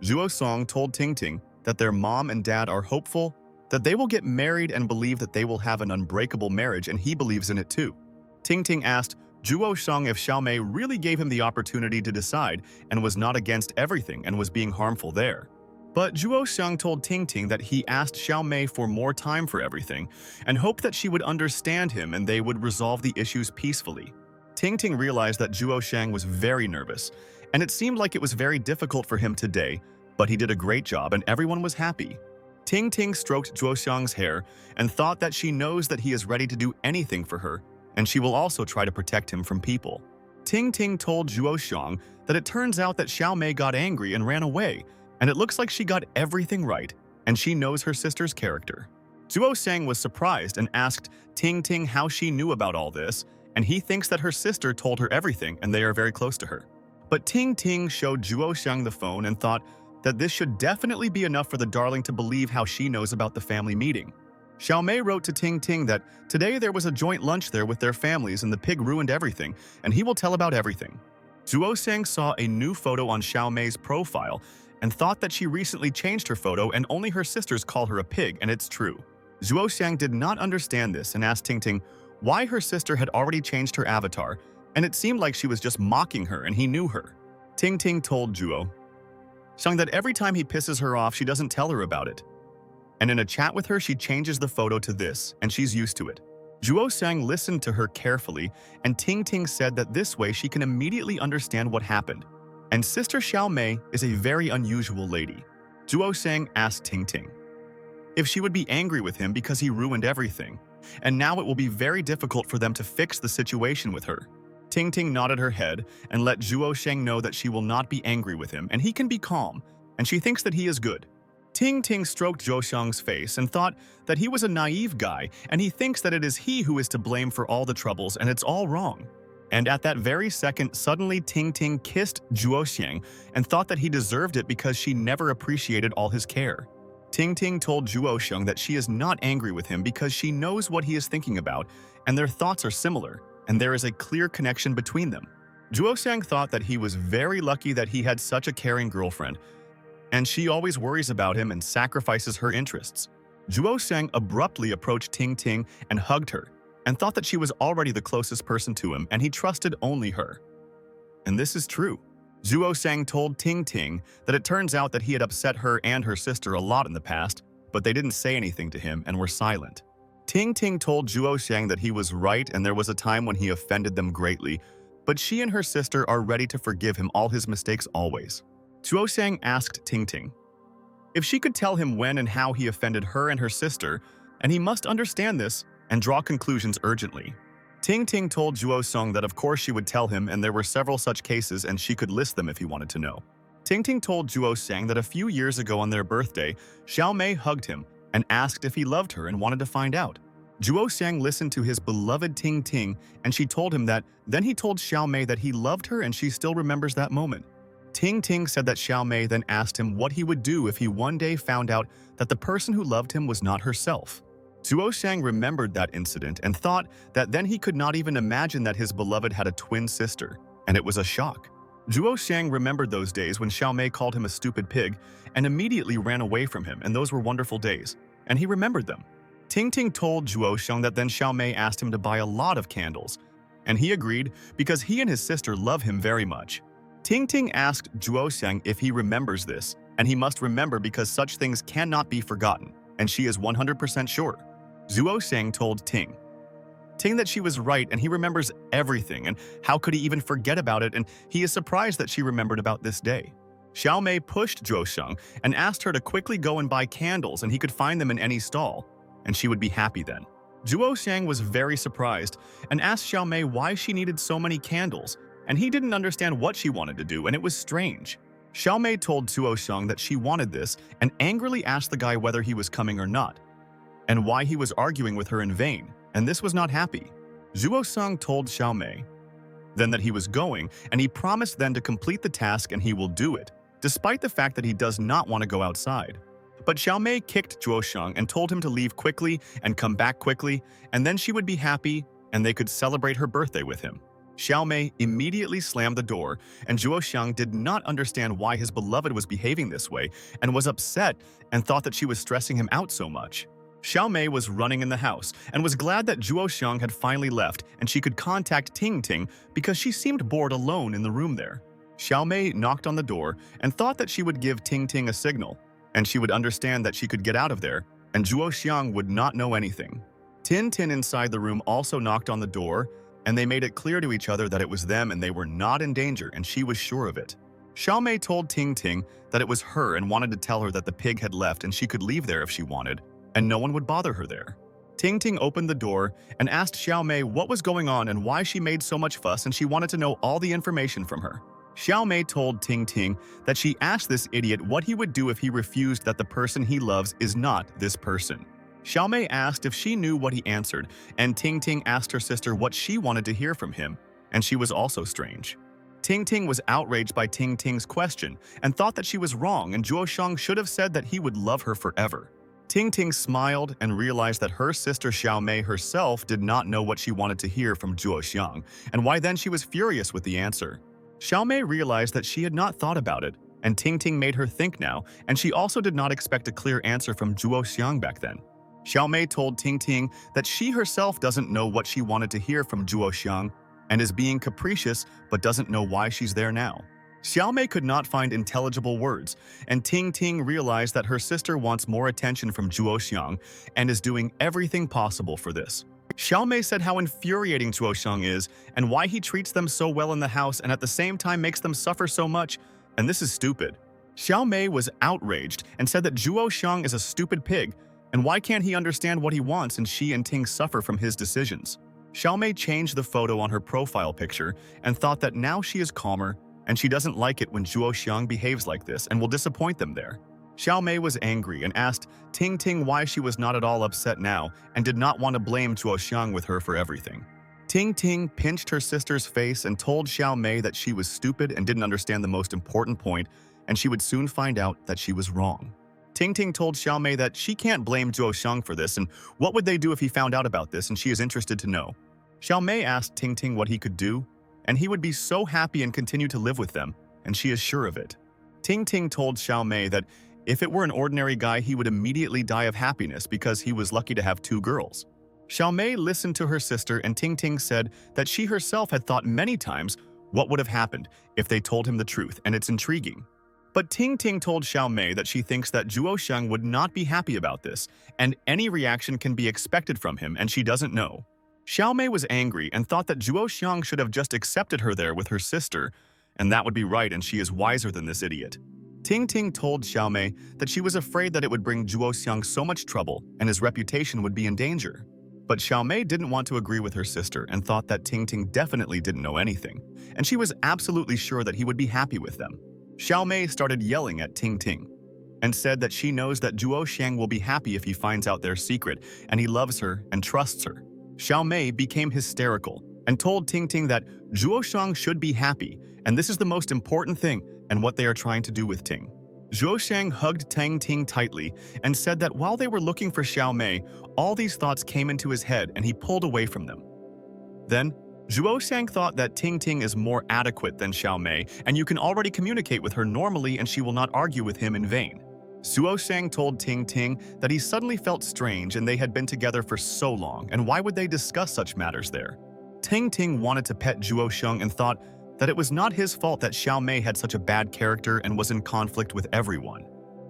Zhuo Xiang told Ting that their mom and dad are hopeful that they will get married and believe that they will have an unbreakable marriage, and he believes in it too. Ting asked Zhuo Xiang if Xiao Mei really gave him the opportunity to decide and was not against everything and was being harmful there. But Zhuo Xiang told Ting that he asked Xiao Mei for more time for everything and hoped that she would understand him and they would resolve the issues peacefully. Ting realized that Zhuo Xiang was very nervous, and it seemed like it was very difficult for him today, but he did a great job and everyone was happy. Ting stroked Zhuo Xiang's hair and thought that she knows that he is ready to do anything for her, and she will also try to protect him from people. Ting told Zhuo Xiang that it turns out that Xiao Mei got angry and ran away, and it looks like she got everything right, and she knows her sister's character. Zhuo Xiang was surprised and asked Ting how she knew about all this, and he thinks that her sister told her everything and they are very close to her. But Ting showed Zhuo Xiang the phone and thought that this should definitely be enough for the darling to believe how she knows about the family meeting. Xiao Mei wrote to Ting that today there was a joint lunch there with their families and the pig ruined everything, and he will tell about everything. Zhuo Xiang saw a new photo on Xiao Mei's profile and thought that she recently changed her photo and only her sisters call her a pig, and it's true. Zhuo Xiang did not understand this and asked Ting why her sister had already changed her avatar, and it seemed like she was just mocking her and he knew her. Ting told Zhuo Xiang that every time he pisses her off, she doesn't tell her about it. And in a chat with her, she changes the photo to this, and she's used to it. Zhuo Xiang listened to her carefully, and Ting said that this way she can immediately understand what happened. And Sister Xiao Mei is a very unusual lady. Zhuo Xiang asked Ting if she would be angry with him because he ruined everything, and now it will be very difficult for them to fix the situation with her. Ting nodded her head and let Zhuo Xiang know that she will not be angry with him and he can be calm, and she thinks that he is good. Ting stroked Zhuo Xiang's face and thought that he was a naive guy and he thinks that it is he who is to blame for all the troubles and it's all wrong. And at that very second, suddenly Ting kissed Zhuo Xiang and thought that he deserved it because she never appreciated all his care. Ting told Zhuo Xiang that she is not angry with him because she knows what he is thinking about and their thoughts are similar, and there is a clear connection between them. Zhuo Xiang thought that he was very lucky that he had such a caring girlfriend, and she always worries about him and sacrifices her interests. Zhuo Xiang abruptly approached Ting and hugged her, and thought that she was already the closest person to him and he trusted only her. And this is true. Zhuo Xiang told Ting that it turns out that he had upset her and her sister a lot in the past, but they didn't say anything to him and were silent. Ting told Zhuo Xiang that he was right and there was a time when he offended them greatly, but she and her sister are ready to forgive him all his mistakes always. Zhuo Xiang asked Ting if she could tell him when and how he offended her and her sister, and he must understand this and draw conclusions urgently. Ting told Zhuo Xiang that of course she would tell him, and there were several such cases and she could list them if he wanted to know. Ting told Zhuo Xiang that a few years ago on their birthday, Xiao Mei hugged him and asked if he loved her and wanted to find out. Zhuo Xiang listened to his beloved Ting and she told him that. Then he told Xiao Mei that he loved her and she still remembers that moment. Ting Ting said that Xiao Mei then asked him what he would do if he one day found out that the person who loved him was not herself. Zhuo Shang remembered that incident and thought that then he could not even imagine that his beloved had a twin sister, and it was a shock. Zhuo Shang remembered those days when Xiao Mei called him a stupid pig and immediately ran away from him, and those were wonderful days, and he remembered them. Ting Ting told Zhuo Shang that then Xiao Mei asked him to buy a lot of candles, and he agreed because he and his sister love him very much. Ting Ting asked Zhuo Shang if he remembers this, and he must remember because such things cannot be forgotten, and she is 100% sure. Zhuo Shang told Ting that she was right and he remembers everything, and how could he even forget about it, and he is surprised that she remembered about this day. Xiao Mei pushed Zhuo Shang and asked her to quickly go and buy candles and he could find them in any stall, and she would be happy then. Zhuo Shang was very surprised and asked Xiao Mei why she needed so many candles, and he didn't understand what she wanted to do, and it was strange. Xiao Mei told Zhuo Shang that she wanted this and angrily asked the guy whether he was coming or not, and why he was arguing with her in vain, and this was not happy. Zhuo Shang told Xiao Mei then that he was going, and he promised then to complete the task and he will do it, despite the fact that he does not want to go outside. But Xiao Mei kicked Zhuo Shang and told him to leave quickly and come back quickly, and then she would be happy and they could celebrate her birthday with him. Xiao Mei immediately slammed the door, and Zhuo Shang did not understand why his beloved was behaving this way and was upset and thought that she was stressing him out so much. Xiao Mei was running in the house and was glad that Zhuo Shang had finally left and she could contact Ting Ting because she seemed bored alone in the room there. Xiao Mei knocked on the door and thought that she would give Ting Ting a signal, and she would understand that she could get out of there, and Zhuo Shang would not know anything. Tin Tin inside the room also knocked on the door, and they made it clear to each other that it was them and they were not in danger, and she was sure of it. Xiao Mei told Ting Ting that it was her and wanted to tell her that the pig had left and she could leave there if she wanted, and no one would bother her there. Ting Ting opened the door and asked Xiao Mei what was going on and why she made so much fuss, and she wanted to know all the information from her. Xiao Mei told Ting Ting that she asked this idiot what he would do if he refused that the person he loves is not this person. Xiao Mei asked if she knew what he answered, and Ting Ting asked her sister what she wanted to hear from him, and she was also strange. Ting Ting was outraged by Ting Ting's question and thought that she was wrong and Zhuo Shang should have said that he would love her forever. Ting Ting smiled and realized that her sister Xiao Mei herself did not know what she wanted to hear from Zhuo Shang, and why then she was furious with the answer. Xiao Mei realized that she had not thought about it, and Ting Ting made her think now, and she also did not expect a clear answer from Zhuo Xiang back then. Xiao Mei told Ting Ting that she herself doesn't know what she wanted to hear from Zhuo Xiang and is being capricious but doesn't know why she's there now. Xiao Mei could not find intelligible words, and Ting Ting realized that her sister wants more attention from Zhuo Xiang and is doing everything possible for this. Xiao Mei said how infuriating Zhuo Xiang is and why he treats them so well in the house and at the same time makes them suffer so much, and this is stupid. Xiao Mei was outraged and said that Zhuo Xiang is a stupid pig, and why can't he understand what he wants and she and Ting suffer from his decisions. Xiao Mei changed the photo on her profile picture and thought that now she is calmer, and she doesn't like it when Zhuo Xiang behaves like this and will disappoint them there. Xiao Mei was angry and asked Ting Ting why she was not at all upset now and did not want to blame Zhuo Xiang with her for everything. Ting Ting pinched her sister's face and told Xiao Mei that she was stupid and didn't understand the most important point, and she would soon find out that she was wrong. Ting Ting told Xiao Mei that she can't blame Zhuo Xiang for this and what would they do if he found out about this, and she is interested to know. Xiao Mei asked Ting Ting what he could do, and he would be so happy and continue to live with them, and she is sure of it. Ting Ting told Xiao Mei that if it were an ordinary guy, he would immediately die of happiness because he was lucky to have 2 girls. Xiao Mei listened to her sister, and Ting Ting said that she herself had thought many times what would have happened if they told him the truth, and it's intriguing. But Ting Ting told Xiao Mei that she thinks that Zhuo Xiang would not be happy about this, and any reaction can be expected from him, and she doesn't know. Xiao Mei was angry and thought that Zhuo Xiang should have just accepted her there with her sister, and that would be right, and she is wiser than this idiot. Ting Ting told Xiao Mei that she was afraid that it would bring Zhuo Xiang so much trouble and his reputation would be in danger. But Xiao Mei didn't want to agree with her sister and thought that Ting Ting definitely didn't know anything, and she was absolutely sure that he would be happy with them. Xiao Mei started yelling at Ting Ting and said that she knows that Zhuo Xiang will be happy if he finds out their secret, and he loves her and trusts her. Xiao Mei became hysterical and told Ting Ting that Zhuo Xiang should be happy And this is the most important thing and what they are trying to do with Ting. Zhuo Shang hugged Tang Ting tightly and said that while they were looking for Xiao Mei, all these thoughts came into his head and he pulled away from them. Then, Zhuo Shang thought that Ting Ting is more adequate than Xiao Mei, and you can already communicate with her normally and she will not argue with him in vain. Zhuo Shang told Ting Ting that he suddenly felt strange and they had been together for so long, and why would they discuss such matters there? Ting Ting wanted to pet Zhuo Shang and thought that it was not his fault that Xiao Mei had such a bad character and was in conflict with everyone.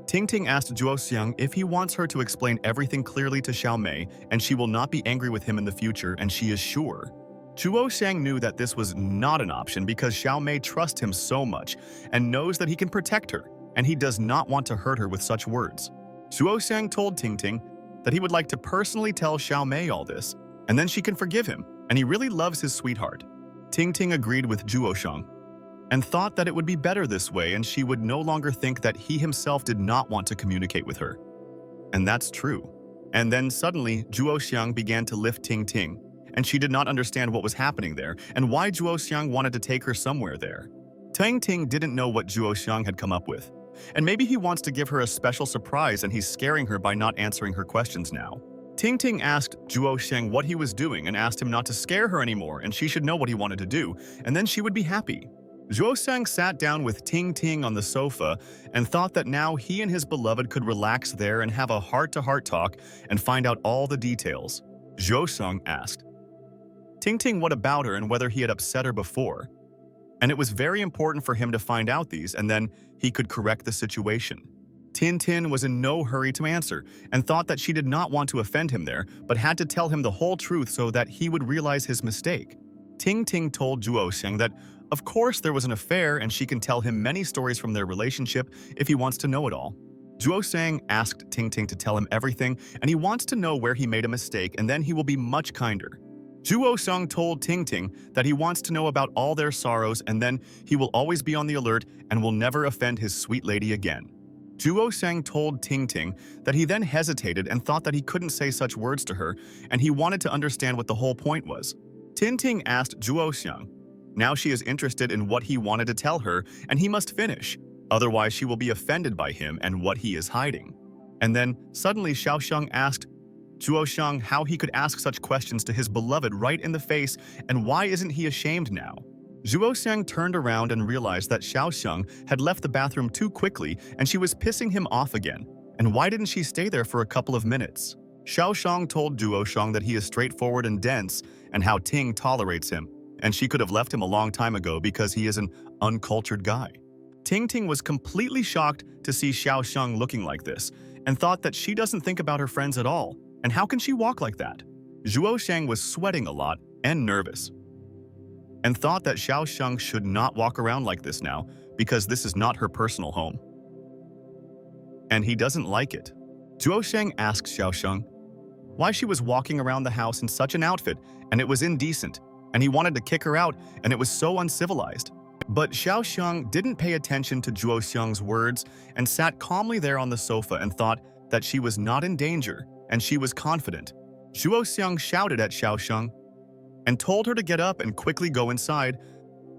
Ting Ting asked Zhuo Xiang if he wants her to explain everything clearly to Xiao Mei and she will not be angry with him in the future, and she is sure. Zhuo Shang knew that this was not an option because Xiao Mei trusts him so much and knows that he can protect her, and he does not want to hurt her with such words. Zhuo Shang told Ting Ting that he would like to personally tell Xiao Mei all this, and then she can forgive him, and he really loves his sweetheart. Ting Ting agreed with Zhuo Shang and thought that it would be better this way and she would no longer think that he himself did not want to communicate with her. And that's true. And then suddenly, Zhuo Xiang began to lift Ting Ting, and she did not understand what was happening there and why Zhuo Xiang wanted to take her somewhere there. Tang Ting didn't know what Zhuo Xiang had come up with, and maybe he wants to give her a special surprise and he's scaring her by not answering her questions now. Ting Ting asked Zhuo Xiang what he was doing and asked him not to scare her anymore and she should know what he wanted to do, and then she would be happy. Zhuo Xiang sat down with Ting Ting on the sofa and thought that now he and his beloved could relax there and have a heart-to-heart talk and find out all the details. Zhuo Xiang asked Ting Ting what about her and whether he had upset her before. And it was very important for him to find out these, and then he could correct the situation. Tin Tin was in no hurry to answer and thought that she did not want to offend him there, but had to tell him the whole truth so that he would realize his mistake. Ting Ting told Zhuo Xiang that, of course, there was an affair and she can tell him many stories from their relationship if he wants to know it all. Zhuo Xiang asked Ting Ting to tell him everything, and he wants to know where he made a mistake, and then he will be much kinder. Zhuo Xiang told Ting Ting that he wants to know about all their sorrows, and then he will always be on the alert and will never offend his sweet lady again. Zhuo Xiang told Ting Ting that he then hesitated and thought that he couldn't say such words to her, and he wanted to understand what the whole point was. Ting Ting asked Zhuo Xiang. Now she is interested in what he wanted to tell her, and he must finish. Otherwise, she will be offended by him and what he is hiding. And then, suddenly, Xiao Sheng asked Zhuo Xiang how he could ask such questions to his beloved right in the face, and why isn't he ashamed now? Zhuo Xiang turned around and realized that Xiao Sheng had left the bathroom too quickly and she was pissing him off again. And why didn't she stay there for a couple of minutes? Xiao Sheng told Zhuo Xiang that he is straightforward and dense and how Ting tolerates him, and she could have left him a long time ago because he is an uncultured guy. Ting Ting was completely shocked to see Xiao Sheng looking like this and thought that she doesn't think about her friends at all. And how can she walk like that? Zhuo Shang was sweating a lot and nervous, and thought that Xiao Sheng should not walk around like this now because this is not her personal home. And he doesn't like it. Zhuo Shang asked Xiao Sheng why she was walking around the house in such an outfit, and it was indecent, and he wanted to kick her out, and it was so uncivilized. But Xiao Sheng didn't pay attention to Zhuo Xiang's words and sat calmly there on the sofa and thought that she was not in danger, and she was confident. Zhuo Xiang shouted at Xiao Sheng and told her to get up and quickly go inside,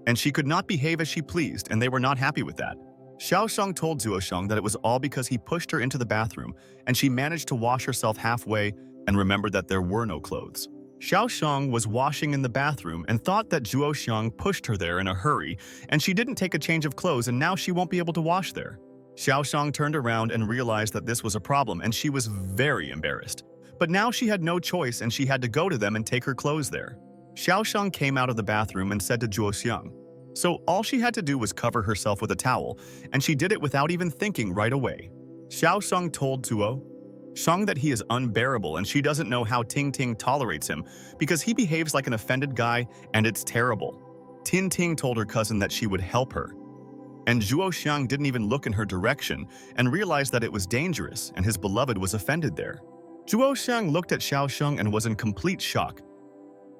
and she could not behave as she pleased, and they were not happy with that. Xiao Sheng told Zhuo Xiang that it was all because he pushed her into the bathroom, and she managed to wash herself halfway and remembered that there were no clothes. Xiao Sheng was washing in the bathroom and thought that Zhuo Xiang pushed her there in a hurry, and she didn't take a change of clothes, and now she won't be able to wash there. Xiao Sheng turned around and realized that this was a problem, and she was very embarrassed. But now she had no choice, and she had to go to them and take her clothes there. Xiao Sheng came out of the bathroom and said to Zhuo Xiang. So all she had to do was cover herself with a towel, and she did it without even thinking right away. Xiao Sheng told Zhuo Shang that he is unbearable and she doesn't know how Ting Ting tolerates him because he behaves like an offended guy and it's terrible. Tin Ting told her cousin that she would help her. And Zhuo Xiang didn't even look in her direction and realized that it was dangerous and his beloved was offended there. Zhuo Xiang looked at Xiao Sheng and was in complete shock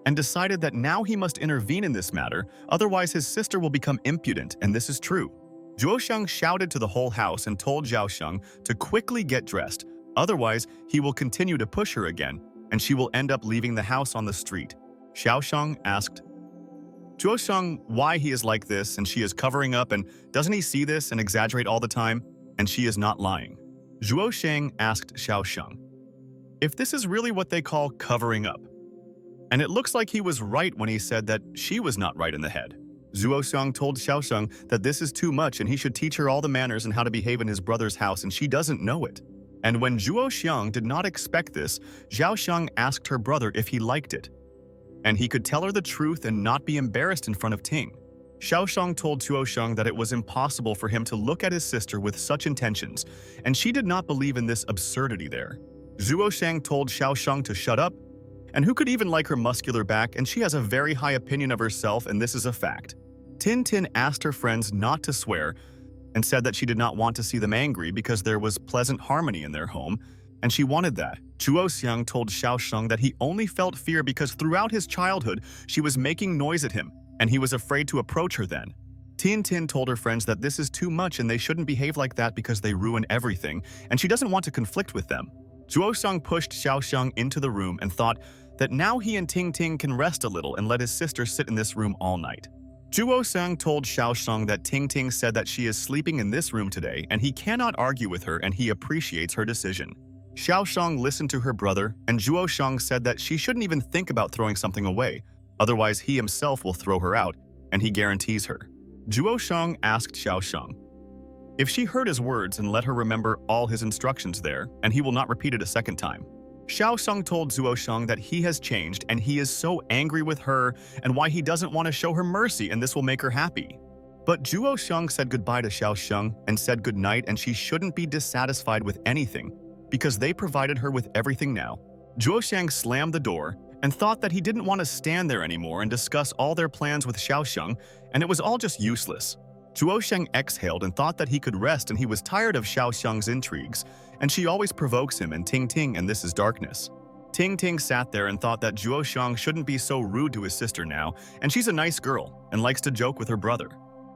and decided that now he must intervene in this matter, otherwise his sister will become impudent, and this is true. Zhuo Xiang shouted to the whole house and told Xiao Sheng to quickly get dressed, otherwise he will continue to push her again, and she will end up leaving the house on the street. Xiao Sheng asked Zhuo Sheng why he is like this and she is covering up and doesn't he see this and exaggerate all the time? And she is not lying. Zhuo Sheng asked Xiao Sheng if this is really what they call covering up. And it looks like he was right when he said that she was not right in the head. Zhuo Sheng told Xiao Sheng that this is too much and he should teach her all the manners and how to behave in his brother's house, and she doesn't know it. And when Zhuo Sheng did not expect this, Xiao Sheng asked her brother if he liked it. And he could tell her the truth and not be embarrassed in front of Ting. Xiao Sheng told Zhuo Sheng that it was impossible for him to look at his sister with such intentions, and she did not believe in this absurdity there. Zhuo Sheng told Xiao Sheng to shut up, and who could even like her muscular back, and she has a very high opinion of herself, and this is a fact. Tin Tin asked her friends not to swear and said that she did not want to see them angry because there was pleasant harmony in their home, and she wanted that. Zhuo Xiang told Xiao Sheng that he only felt fear because throughout his childhood, she was making noise at him, and he was afraid to approach her then. Tin Tin told her friends that this is too much and they shouldn't behave like that because they ruin everything, and she doesn't want to conflict with them. Zhuo Xiang pushed Xiao Sheng into the room and thought that now he and Ting Ting can rest a little and let his sister sit in this room all night. Zhuo Xiang told Xiao Sheng that Ting Ting said that she is sleeping in this room today and he cannot argue with her and he appreciates her decision. Xiao Sheng listened to her brother, and Zhuo Sheng said that she shouldn't even think about throwing something away, otherwise he himself will throw her out, and he guarantees her. Zhuo Sheng asked Xiao Sheng if she heard his words and let her remember all his instructions there, and he will not repeat it a second time. Xiao Sheng told Zhuo Sheng that he has changed and he is so angry with her and why he doesn't want to show her mercy and this will make her happy. But Zhuo Sheng said goodbye to Xiao Sheng and said goodnight, and she shouldn't be dissatisfied with anything because they provided her with everything now. Zhuo Sheng slammed the door and thought that he didn't want to stand there anymore and discuss all their plans with Xiao Sheng, and it was all just useless. Zhuo Sheng exhaled and thought that he could rest, and he was tired of Xiao Sheng's intrigues, and she always provokes him, and Ting Ting, and this is darkness. Ting Ting sat there and thought that Zhuo Sheng shouldn't be so rude to his sister now, and she's a nice girl and likes to joke with her brother.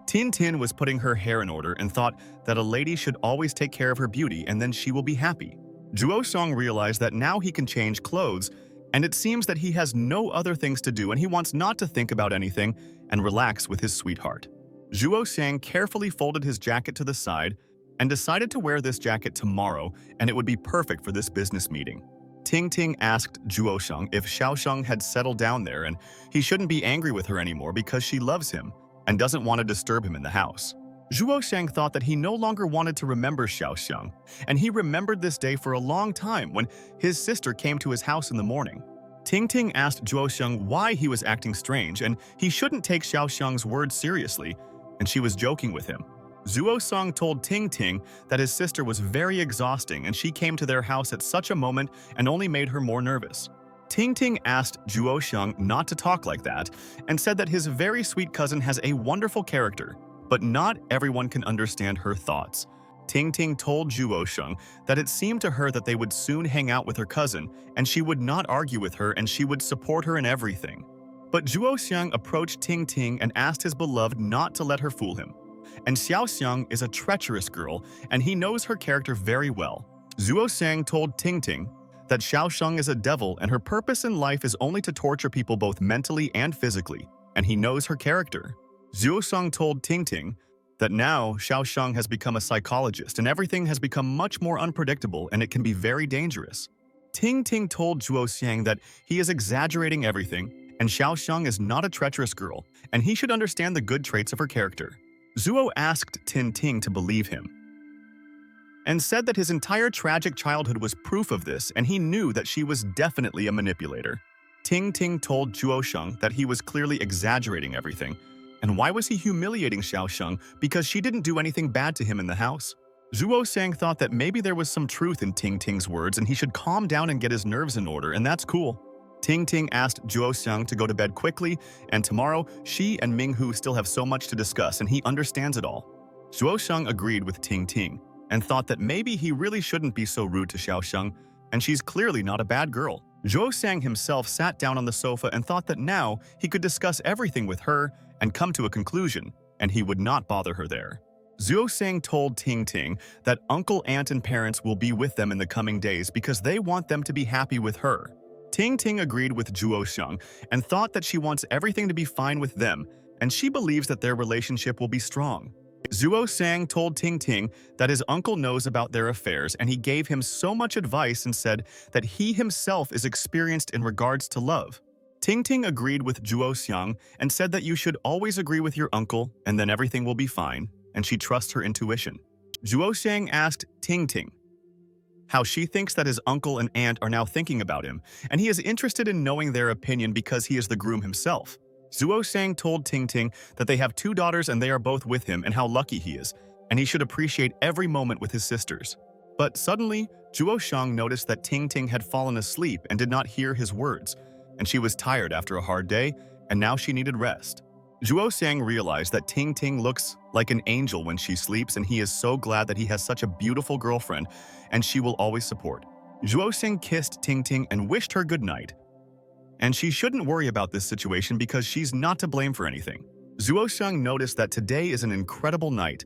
Tin Tin was putting her hair in order and thought that a lady should always take care of her beauty and then she will be happy. Zhuo Sheng realized that now he can change clothes, and it seems that he has no other things to do and he wants not to think about anything and relax with his sweetheart. Zhuo Sheng carefully folded his jacket to the side and decided to wear this jacket tomorrow, and it would be perfect for this business meeting. Ting Ting asked Zhuo Sheng if Xiao Sheng had settled down there and he shouldn't be angry with her anymore because she loves him and doesn't want to disturb him in the house. Zhuo Sheng thought that he no longer wanted to remember Xiao Sheng, and he remembered this day for a long time when his sister came to his house in the morning. Ting Ting asked Zhuo Sheng why he was acting strange and he shouldn't take Xiao Sheng's words seriously, and she was joking with him. Zhuo Sheng told Ting Ting that his sister was very exhausting and she came to their house at such a moment and only made her more nervous. Ting Ting asked Zhuo Sheng not to talk like that and said that his very sweet cousin has a wonderful character, but not everyone can understand her thoughts. Ting Ting told Zhuo Sheng that it seemed to her that they would soon hang out with her cousin and she would not argue with her and she would support her in everything. But Zhuo Sheng approached Ting Ting and asked his beloved not to let her fool him. And Xiao Sheng is a treacherous girl and he knows her character very well. Zhuo Sheng told Ting Ting that Xiao Sheng is a devil and her purpose in life is only to torture people both mentally and physically, and he knows her character. Zhuo Sheng told Ting Ting that now Xiao Sheng has become a psychologist and everything has become much more unpredictable and it can be very dangerous. Ting Ting told Zhuo Sheng that he is exaggerating everything and Xiao Sheng is not a treacherous girl and he should understand the good traits of her character. Zhuo asked Tin Ting to believe him and said that his entire tragic childhood was proof of this and he knew that she was definitely a manipulator. Ting Ting told Zhuo Sheng that he was clearly exaggerating everything. And why was he humiliating Xiao Sheng? Because she didn't do anything bad to him in the house. Zhuo Sheng thought that maybe there was some truth in Ting Ting's words and he should calm down and get his nerves in order, and that's cool. Ting Ting asked Zhuo Sheng to go to bed quickly, and tomorrow she and Minghu still have so much to discuss and he understands it all. Zhuo Sheng agreed with Ting Ting and thought that maybe he really shouldn't be so rude to Xiao Sheng, and she's clearly not a bad girl. Zhuo Sheng himself sat down on the sofa and thought that now he could discuss everything with her and come to a conclusion, and he would not bother her there. Zhuo Sheng told Ting Ting that uncle, aunt, and parents will be with them in the coming days because they want them to be happy with her. Ting Ting agreed with Zhuo Xiang and thought that she wants everything to be fine with them, and she believes that their relationship will be strong. Zhuo Xiang told Ting Ting that his uncle knows about their affairs, and he gave him so much advice and said that he himself is experienced in regards to love. Ting Ting agreed with Zhuo Xiang and said that you should always agree with your uncle and then everything will be fine, and she trusts her intuition. Zhuo Xiang asked Ting Ting how she thinks that his uncle and aunt are now thinking about him, and he is interested in knowing their opinion because he is the groom himself. Zhuo Xiang told Ting Ting that they have 2 daughters and they are both with him and how lucky he is, and he should appreciate every moment with his sisters. But suddenly, Zhuo Xiang noticed that Ting Ting had fallen asleep and did not hear his words, and she was tired after a hard day, and now she needed rest. Zhuo Xiang realized that Ting Ting looks like an angel when she sleeps, and he is so glad that he has such a beautiful girlfriend, and she will always support. Zhuo Xiang kissed Ting Ting and wished her good night. And she shouldn't worry about this situation because she's not to blame for anything. Zhuo Xiang noticed that today is an incredible night,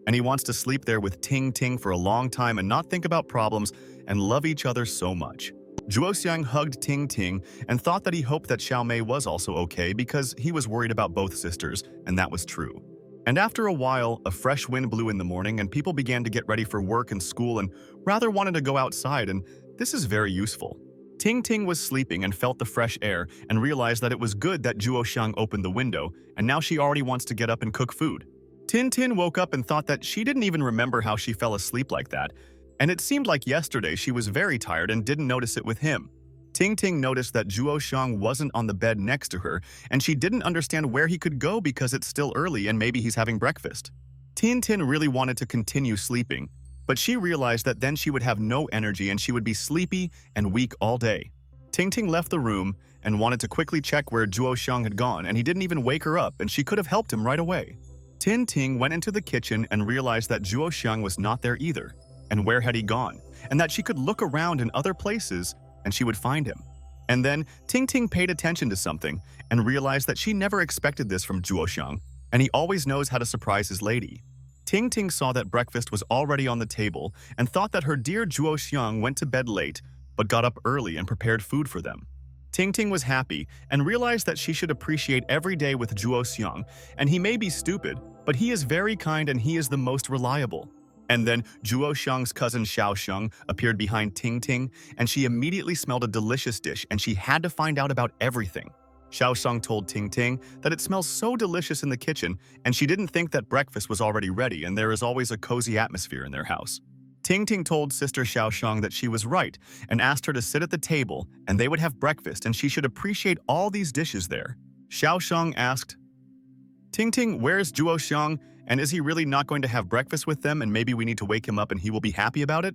and he wants to sleep there with Ting Ting for a long time and not think about problems and love each other so much. Zhuo Xiang hugged Ting Ting and thought that he hoped that Xiao Mei was also okay because he was worried about both sisters, and that was true. And after a while, a fresh wind blew in the morning and people began to get ready for work and school and rather wanted to go outside, and this is very useful. Ting Ting was sleeping and felt the fresh air and realized that it was good that Zhuo Xiang opened the window, and now she already wants to get up and cook food. Tin Tin woke up and thought that she didn't even remember how she fell asleep like that, and it seemed like yesterday she was very tired and didn't notice it with him. Ting Ting noticed that Zhuo Xiang wasn't on the bed next to her, and she didn't understand where he could go because it's still early and maybe he's having breakfast. Tin Tin really wanted to continue sleeping, but she realized that then she would have no energy and she would be sleepy and weak all day. Ting Ting left the room and wanted to quickly check where Zhuo Xiang had gone, and he didn't even wake her up, and she could have helped him right away. Tin Ting went into the kitchen and realized that Zhuo Xiang was not there either, and where had he gone, and that she could look around in other places and she would find him. And then Ting Ting paid attention to something and realized that she never expected this from Zhuo Xiang, and he always knows how to surprise his lady. Ting Ting saw that breakfast was already on the table and thought that her dear Zhuo Xiang went to bed late but got up early and prepared food for them. Ting Ting was happy and realized that she should appreciate every day with Zhuo Xiang, and he may be stupid, but he is very kind and he is the most reliable. And then Zhuo Xiang's cousin Xiao Xiang appeared behind Ting Ting, and she immediately smelled a delicious dish and she had to find out about everything. Xiao Xiang told Ting Ting that it smells so delicious in the kitchen, and she didn't think that breakfast was already ready and there is always a cozy atmosphere in their house. Ting Ting told sister Xiao Xiang that she was right and asked her to sit at the table and they would have breakfast and she should appreciate all these dishes there. Xiao Xiang asked, Ting Ting, where's Zhuo Xiang, and is he really not going to have breakfast with them and maybe we need to wake him up and he will be happy about it?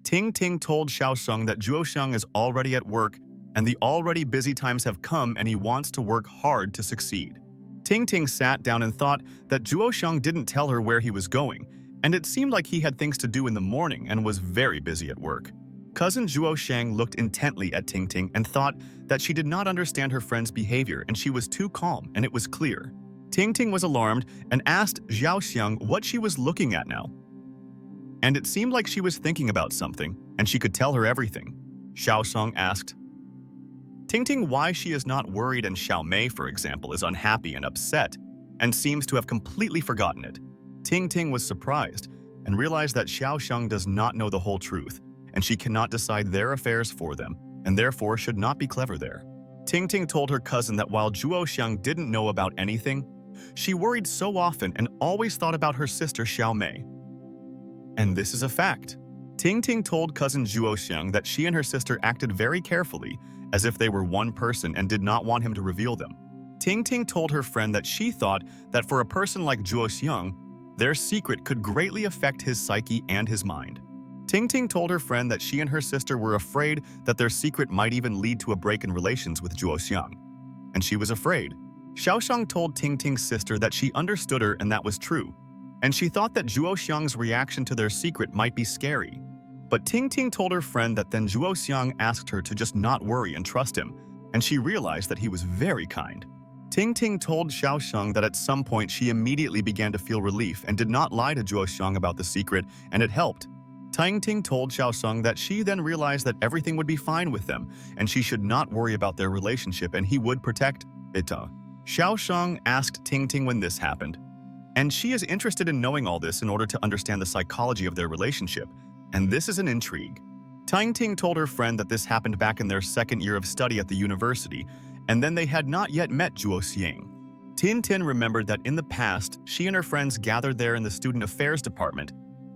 Ting Ting told Xiao Xiang that Zhuo Xiang is already at work and the already busy times have come and he wants to work hard to succeed. Ting Ting sat down and thought that Zhuo Xiang didn't tell her where he was going, and it seemed like he had things to do in the morning and was very busy at work. Cousin Zhuo Xiang looked intently at Ting Ting and thought that she did not understand her friend's behavior and she was too calm, and it was clear. Ting Ting was alarmed and asked Xiao Xiang what she was looking at now. And it seemed like she was thinking about something, and she could tell her everything. Xiao Xiang asked Ting Ting why she is not worried, and Xiao Mei, for example, is unhappy and upset, and seems to have completely forgotten it. Ting Ting was surprised and realized that Xiao Xiang does not know the whole truth, and she cannot decide their affairs for them, and therefore should not be clever there. Ting Ting told her cousin that while Zhuo Xiang didn't know about anything, she worried so often and always thought about her sister Xiao Mei. And this is a fact. Ting Ting told cousin Zhuo Xiang that she and her sister acted very carefully, as if they were one person and did not want him to reveal them. Ting Ting told her friend that she thought that for a person like Zhuo Xiang, their secret could greatly affect his psyche and his mind. Ting Ting told her friend that she and her sister were afraid that their secret might even lead to a break in relations with Zhuo Xiang. And she was afraid. Xiao Xiang told Ting Ting's sister that she understood her and that was true, and she thought that Zhuo Xiang's reaction to their secret might be scary. But Ting Ting told her friend that then Zhuo Xiang asked her to just not worry and trust him, and she realized that he was very kind. Ting Ting told Xiao Xiang that at some point she immediately began to feel relief and did not lie to Zhuo Xiang about the secret, and it helped. Ting Ting told Xiaosheng that she then realized that everything would be fine with them, and she should not worry about their relationship and he would protect it. Xiaosheng asked Ting Ting when this happened, and she is interested in knowing all this in order to understand the psychology of their relationship, and this is an intrigue. Ting Ting told her friend that this happened back in their second year of study at the university, and then they had not yet met Zhuo Xiang. Tin Tin remembered that in the past, she and her friends gathered there in the student affairs department,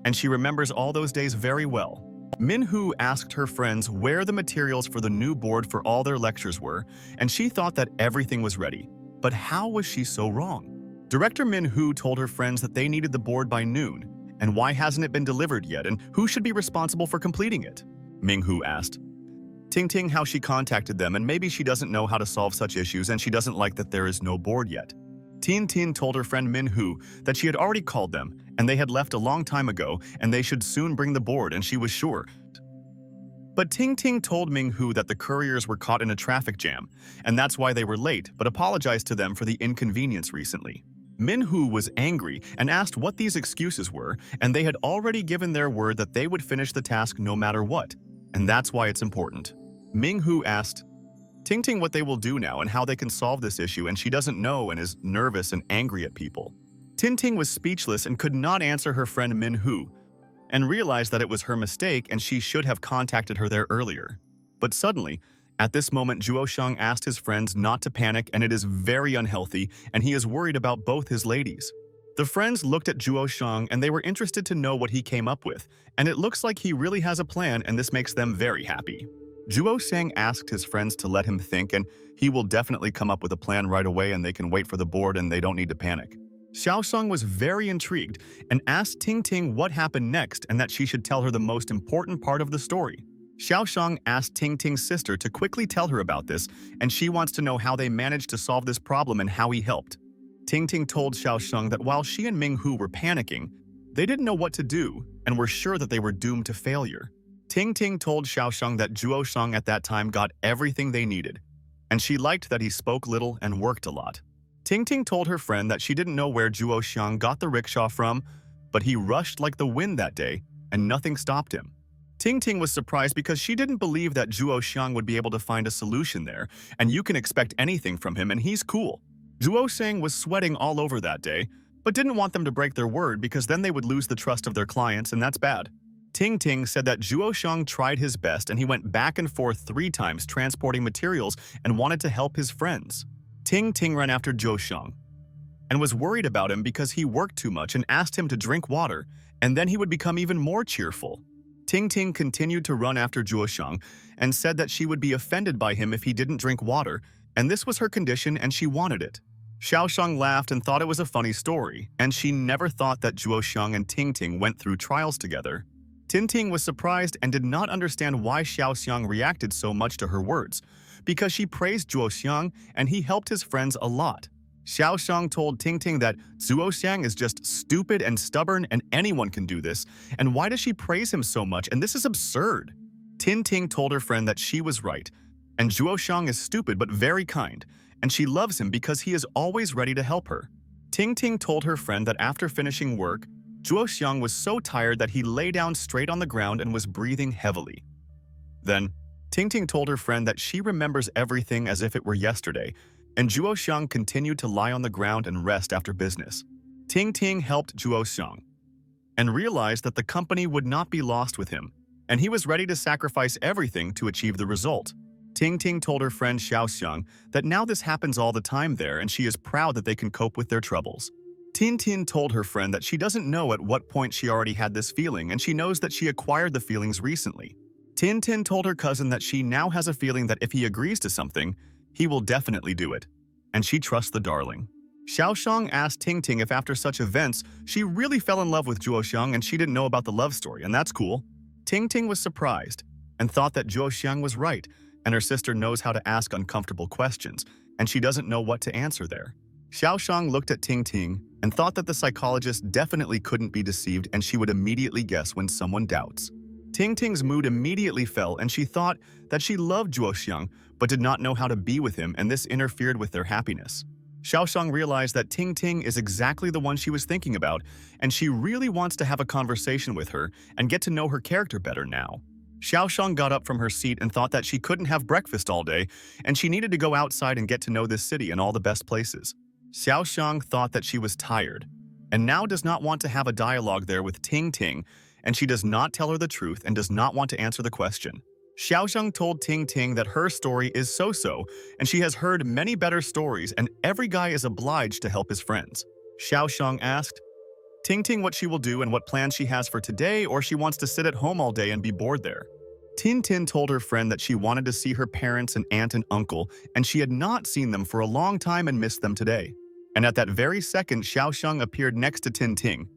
and she remembers all those days very well. Minhu asked her friends where the materials for the new board for all their lectures were, and she thought that everything was ready. But how was she so wrong? Director Minhu told her friends that they needed the board by noon, and why hasn't it been delivered yet, and who should be responsible for completing it? Minghu asked Ting Ting how she contacted them, and maybe she doesn't know how to solve such issues and she doesn't like that there is no board yet. Tin Tin told her friend Minhu that she had already called them and they had left a long time ago and they should soon bring the board, and she was sure. But Ting Ting told Minghu that the couriers were caught in a traffic jam and that's why they were late, but apologized to them for the inconvenience recently. Minhu was angry and asked what these excuses were, and they had already given their word that they would finish the task no matter what, and that's why it's important. Minghu asked Ting Ting what they will do now and how they can solve this issue, and she doesn't know and is nervous and angry at people. Ting Ting was speechless and could not answer her friend Minhu, and realized that it was her mistake and she should have contacted her there earlier. But suddenly, at this moment, Zhuo Xiang asked his friends not to panic, and it is very unhealthy, and he is worried about both his ladies. The friends looked at Zhuo Xiang and they were interested to know what he came up with, and it looks like he really has a plan, and this makes them very happy. Zhuo Xiang asked his friends to let him think, and he will definitely come up with a plan right away and they can wait for the board and they don't need to panic. Xiaosheng was very intrigued and asked Ting Ting what happened next and that she should tell her the most important part of the story. Xiaosheng asked Ting Ting's sister to quickly tell her about this, and she wants to know how they managed to solve this problem and how he helped. Ting Ting told Xiaosheng that while she and Minghu were panicking, they didn't know what to do and were sure that they were doomed to failure. Ting Ting told Xiaosheng that Zhuo Xiang at that time got everything they needed, and she liked that he spoke little and worked a lot. Ting Ting told her friend that she didn't know where Zhuo Xiang got the rickshaw from, but he rushed like the wind that day, and nothing stopped him. Ting Ting was surprised because she didn't believe that Zhuo Xiang would be able to find a solution there, and you can expect anything from him, and he's cool. Zhuo Xiang was sweating all over that day, but didn't want them to break their word because then they would lose the trust of their clients, and that's bad. Ting Ting said that Zhuo Xiang tried his best and he went back and forth 3 times transporting materials and wanted to help his friends. Ting Ting ran after Zhuo Xiang and was worried about him because he worked too much and asked him to drink water, and then he would become even more cheerful. Ting Ting continued to run after Zhuo Xiang and said that she would be offended by him if he didn't drink water, and this was her condition and she wanted it. Xiaosheng laughed and thought it was a funny story, and she never thought that Zhuo Xiang and Ting Ting went through trials together. Ting Ting was surprised and did not understand why Xiaoxiang reacted so much to her words, because she praised Zhuo Xiang and he helped his friends a lot. Xiaoxiang told Ting Ting that Zhuo Xiang is just stupid and stubborn and anyone can do this, and why does she praise him so much, and this is absurd. Ting Ting told her friend that she was right, and Zhuo Xiang is stupid but very kind, and she loves him because he is always ready to help her. Ting Ting told her friend that after finishing work, Zhuo Xiang was so tired that he lay down straight on the ground and was breathing heavily. Then, Ting Ting told her friend that she remembers everything as if it were yesterday, and Zhuo Xiang continued to lie on the ground and rest after business. Ting Ting helped Zhuo Xiang and realized that the company would not be lost with him, and he was ready to sacrifice everything to achieve the result. Ting Ting told her friend Xiaoxiang that now this happens all the time there and she is proud that they can cope with their troubles. Tin Tin told her friend that she doesn't know at what point she already had this feeling, and she knows that she acquired the feelings recently. Tin Tin told her cousin that she now has a feeling that if he agrees to something, he will definitely do it, and she trusts the darling. Xiaosheng asked Ting Ting if after such events, she really fell in love with Zhuo Xiang and she didn't know about the love story, and that's cool. Ting Ting was surprised and thought that Zhuo Xiang was right, and her sister knows how to ask uncomfortable questions, and she doesn't know what to answer there. Xiaosheng looked at Ting Ting and thought that the psychologist definitely couldn't be deceived and she would immediately guess when someone doubts. Ting Ting's mood immediately fell and she thought that she loved Zhuo Xiang but did not know how to be with him, and this interfered with their happiness. Xiaoshang realized that Ting Ting is exactly the one she was thinking about, and she really wants to have a conversation with her and get to know her character better now. Xiaoshang got up from her seat and thought that she couldn't have breakfast all day, and she needed to go outside and get to know this city and all the best places. Xiaoshang thought that she was tired, and now does not want to have a dialogue there with Ting Ting, and she does not tell her the truth and does not want to answer the question. Xiaoshang told Ting Ting that her story is so-so, and she has heard many better stories and every guy is obliged to help his friends. Xiaoshang asked Ting Ting what she will do and what plans she has for today, or she wants to sit at home all day and be bored there. Tin Tin told her friend that she wanted to see her parents and aunt and uncle, and she had not seen them for a long time and missed them today. And at that very second, Xiaoshang appeared next to Tin Ting,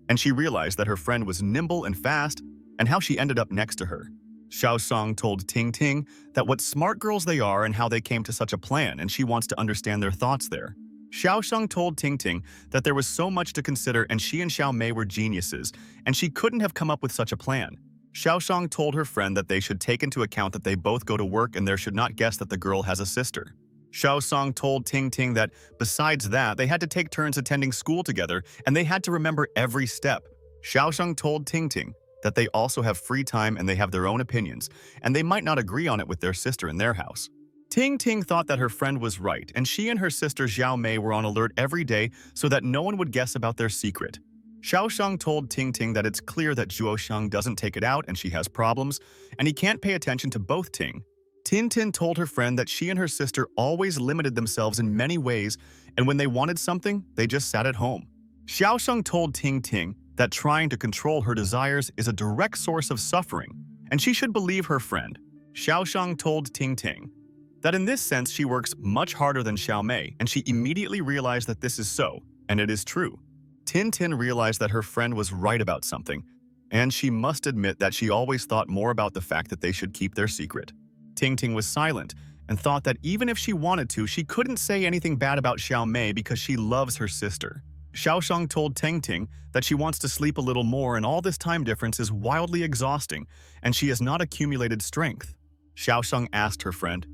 and she realized that her friend was nimble and fast, and how she ended up next to her. Xiaoshang told Ting Ting that what smart girls they are and how they came to such a plan, and she wants to understand their thoughts there. Xiaoshang told Ting Ting that there was so much to consider and she and Xiao Mei were geniuses, and she couldn't have come up with such a plan. Xiaoshang told her friend that they should take into account that they both go to work and there should not guess that the girl has a sister. Xiaoshang told Ting Ting that, besides that, they had to take turns attending school together and they had to remember every step. Xiaoshang told Ting Ting that they also have free time and they have their own opinions, and they might not agree on it with their sister in their house. Ting Ting thought that her friend was right, and she and her sister Xiao Mei were on alert every day so that no one would guess about their secret. Xiaoshang told Ting Ting that it's clear that Zhuoshang doesn't take it out and she has problems, and he can't pay attention to both Ting. Tin Tin told her friend that she and her sister always limited themselves in many ways, and when they wanted something, they just sat at home. Xiaoshang told Ting Ting that trying to control her desires is a direct source of suffering, and she should believe her friend. Xiaoshang told Ting Ting that in this sense she works much harder than Xiao Mei, and she immediately realized that this is so, and it is true. Tin Tin realized that her friend was right about something, and she must admit that she always thought more about the fact that they should keep their secret. Ting Ting was silent and thought that even if she wanted to, she couldn't say anything bad about Xiao Mei because she loves her sister. Xiaoshang told Ting Ting that she wants to sleep a little more and all this time difference is wildly exhausting and she has not accumulated strength. Xiaoshang asked her friend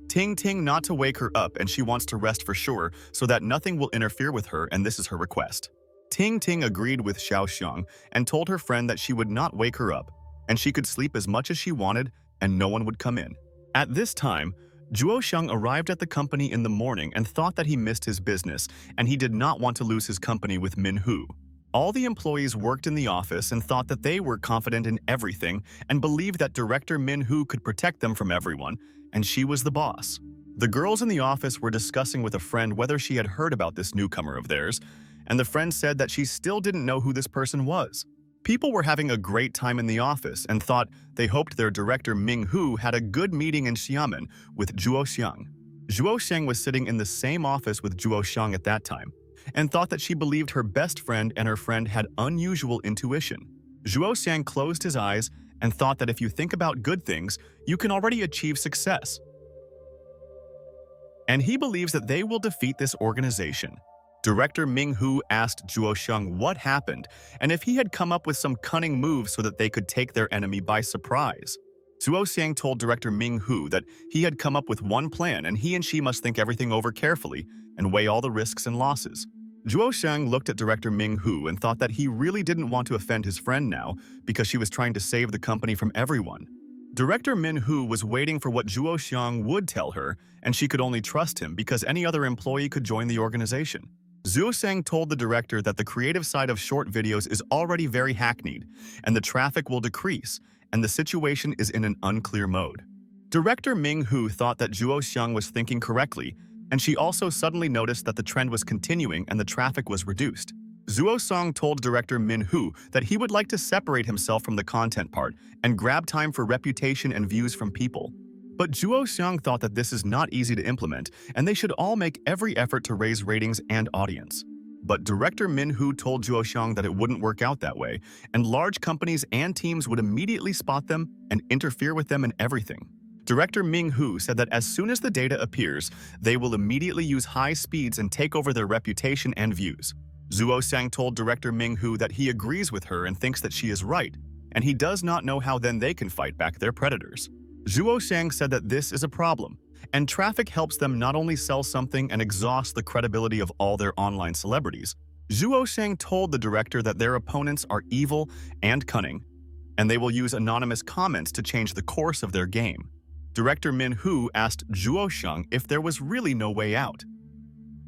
Ting Ting not to wake her up and she wants to rest for sure so that nothing will interfere with her and this is her request. Ting Ting agreed with Xiaoshang and told her friend that she would not wake her up and she could sleep as much as she wanted and no one would come in. At this time, Zhuoshang arrived at the company in the morning and thought that he missed his business, and he did not want to lose his company with Manhwa. All the employees worked in the office and thought that they were confident in everything and believed that Director Manhwa could protect them from everyone, and she was the boss. The girls in the office were discussing with a friend whether she had heard about this newcomer of theirs, and the friend said that she still didn't know who this person was. People were having a great time in the office and thought they hoped their director Ming-Hu had a good meeting in Xiamen with Zhuoshang. Zhuoshang was sitting in the same office with Zhuoshang at that time and thought that she believed her best friend and her friend had unusual intuition. Zhuoshang closed his eyes and thought that if you think about good things, you can already achieve success. And he believes that they will defeat this organization. Director Ming-Hu asked Zhuoshang what happened and if he had come up with some cunning moves so that they could take their enemy by surprise. Zhuoshang told Director Ming-Hu that he had come up with one plan and he and she must think everything over carefully and weigh all the risks and losses. Zhuoshang looked at Director Ming-Hu and thought that he really didn't want to offend his friend now because she was trying to save the company from everyone. Director Min-Hu was waiting for what Zhuoshang would tell her, and she could only trust him because any other employee could join the organization. Zhuoshang told the director that the creative side of short videos is already very hackneyed, and the traffic will decrease, and the situation is in an unclear mode. Director Ming-Hu thought that Zhuoshang was thinking correctly, and she also suddenly noticed that the trend was continuing and the traffic was reduced. Zhuoshang told Director Min-Hu that he would like to separate himself from the content part and grab time for reputation and views from people. But Zhuoshang thought that this is not easy to implement, and they should all make every effort to raise ratings and audience. But Director Min-Hu told Zhuoshang that it wouldn't work out that way, and large companies and teams would immediately spot them and interfere with them in everything. Director Ming-Hu said that as soon as the data appears, they will immediately use high speeds and take over their reputation and views. Zhuoshang told Director Ming-Hu that he agrees with her and thinks that she is right, and he does not know how then they can fight back their predators. Zhuoshang said that this is a problem, And traffic helps them not only sell something and exhaust the credibility of all their online celebrities. Zhuo Shang told the director that their opponents are evil and cunning, and they will use anonymous comments to change the course of their game. Director Min Hu asked Zhuo Shang if there was really no way out,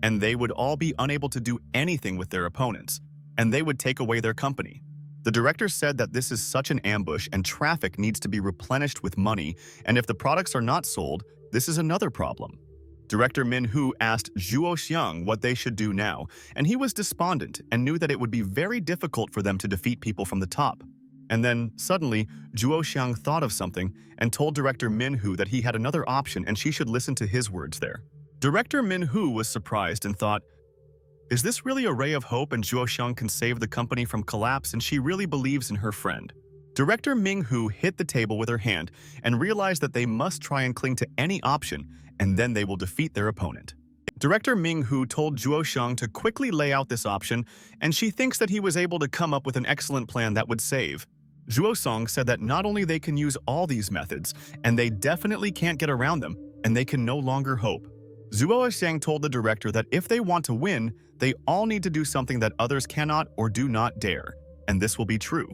and they would all be unable to do anything with their opponents, and they would take away their company. The director said that this is such an ambush and traffic needs to be replenished with money, and if the products are not sold, this is another problem. Director Min Hu asked Zhuo Xiang what they should do now, and he was despondent and knew that it would be very difficult for them to defeat people from the top. And then, suddenly, Zhuo Xiang thought of something and told Director Min Hu that he had another option and she should listen to his words there. Director Min Hu was surprised and thought, "Is this really a ray of hope and Zhuo Xiang can save the company from collapse and she really believes in her friend?" Director Ming Hu hit the table with her hand and realized that they must try and cling to any option and then they will defeat their opponent. Director Ming Hu told Zhuo Xiang to quickly lay out this option, and she thinks that he was able to come up with an excellent plan that would save. Zhuo Xiang said that not only they can use all these methods, and they definitely can't get around them, and they can no longer hope. Zhuo Xiang told the director that if they want to win, they all need to do something that others cannot or do not dare, and this will be true.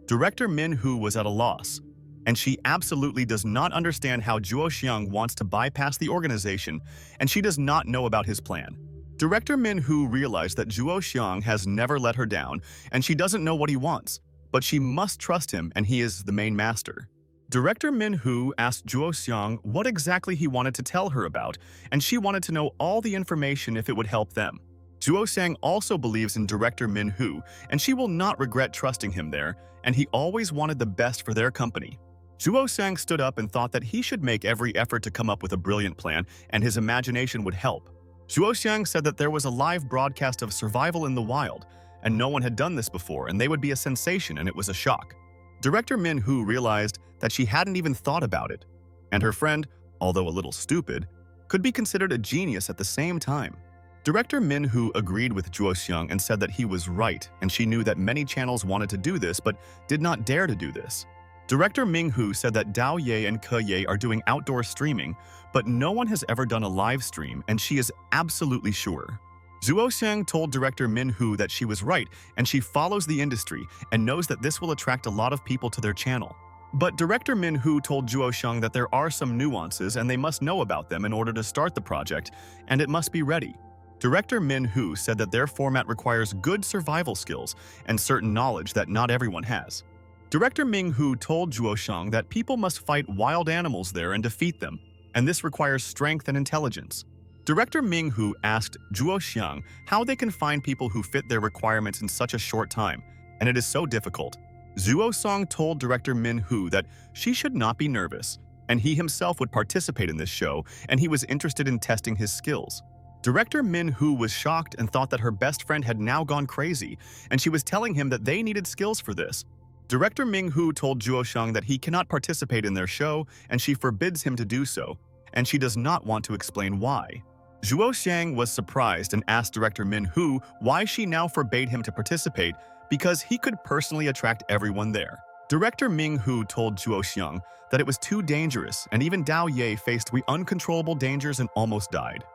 Director Min Hu was at a loss, and she absolutely does not understand how Zhuo Xiang wants to bypass the organization, and she does not know about his plan. Director Min Hu realized that Zhuo Xiang has never let her down, and she doesn't know what he wants, but she must trust him and he is the main master. Director Min Hu asked Zhuo Xiang what exactly he wanted to tell her about, and she wanted to know all the information if it would help them. Zhuo Xiang also believes in Director Min Hu, and she will not regret trusting him there, and he always wanted the best for their company. Zhuo Xiang stood up and thought that he should make every effort to come up with a brilliant plan, and his imagination would help. Zhuo Xiang said that there was a live broadcast of survival in the wild, and no one had done this before, and they would be a sensation, and it was a shock. Director Min Hu realized that she hadn't even thought about it, and her friend, although a little stupid, could be considered a genius at the same time. Director Min Hu agreed with Zhuo Xiang and said that he was right, and she knew that many channels wanted to do this but did not dare to do this. Director Ming Hu said that Dao Ye and Ke Ye are doing outdoor streaming, but no one has ever done a live stream, and she is absolutely sure. Zhuo Xiang told Director Min Hu that she was right, and she follows the industry and knows that this will attract a lot of people to their channel. But Director Min Hu told Zhuo Xiang that there are some nuances and they must know about them in order to start the project, and it must be ready. Director Min Hu said that their format requires good survival skills and certain knowledge that not everyone has. Director Ming Hu told Zhuo Xiang that people must fight wild animals there and defeat them, and this requires strength and intelligence. Director Ming Hu asked Zhuo Xiang how they can find people who fit their requirements in such a short time, and it is so difficult. Zhuo Xiang told Director Min Hu that she should not be nervous, and he himself would participate in this show, and he was interested in testing his skills. Director Min Hu was shocked and thought that her best friend had now gone crazy, and she was telling him that they needed skills for this. Director Ming Hu told Zhuo Xiang that he cannot participate in their show, and she forbids him to do so, and she does not want to explain why. Zhuo Xiang was surprised and asked Director Min Hu why she now forbade him to participate, because he could personally attract everyone there. Director Ming Hu told Zhuo Xiang that it was too dangerous, and even Dao Ye faced uncontrollable dangers and almost died.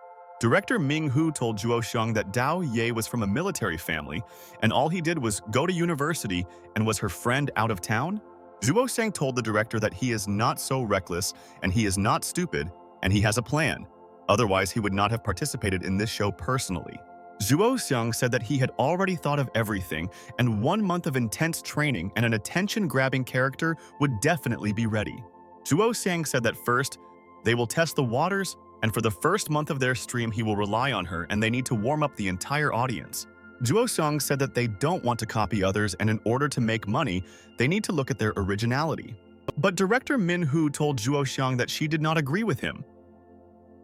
Director Ming Hu told Zhuo Xiang that Dao Ye was from a military family, and all he did was go to university and was her friend out of town. Zhuo Xiang told the director that he is not so reckless, and he is not stupid, and he has a plan. Otherwise, he would not have participated in this show personally. Zhuo Xiang said that he had already thought of everything, and 1 month of intense training and an attention-grabbing character would definitely be ready. Zhuo Xiang said that first, they will test the waters, and for the first month of their stream, he will rely on her, and they need to warm up the entire audience. Zhuo Xiang said that they don't want to copy others, and in order to make money, they need to look at their originality. But Director Min Hu told Zhuo Xiang that she did not agree with him.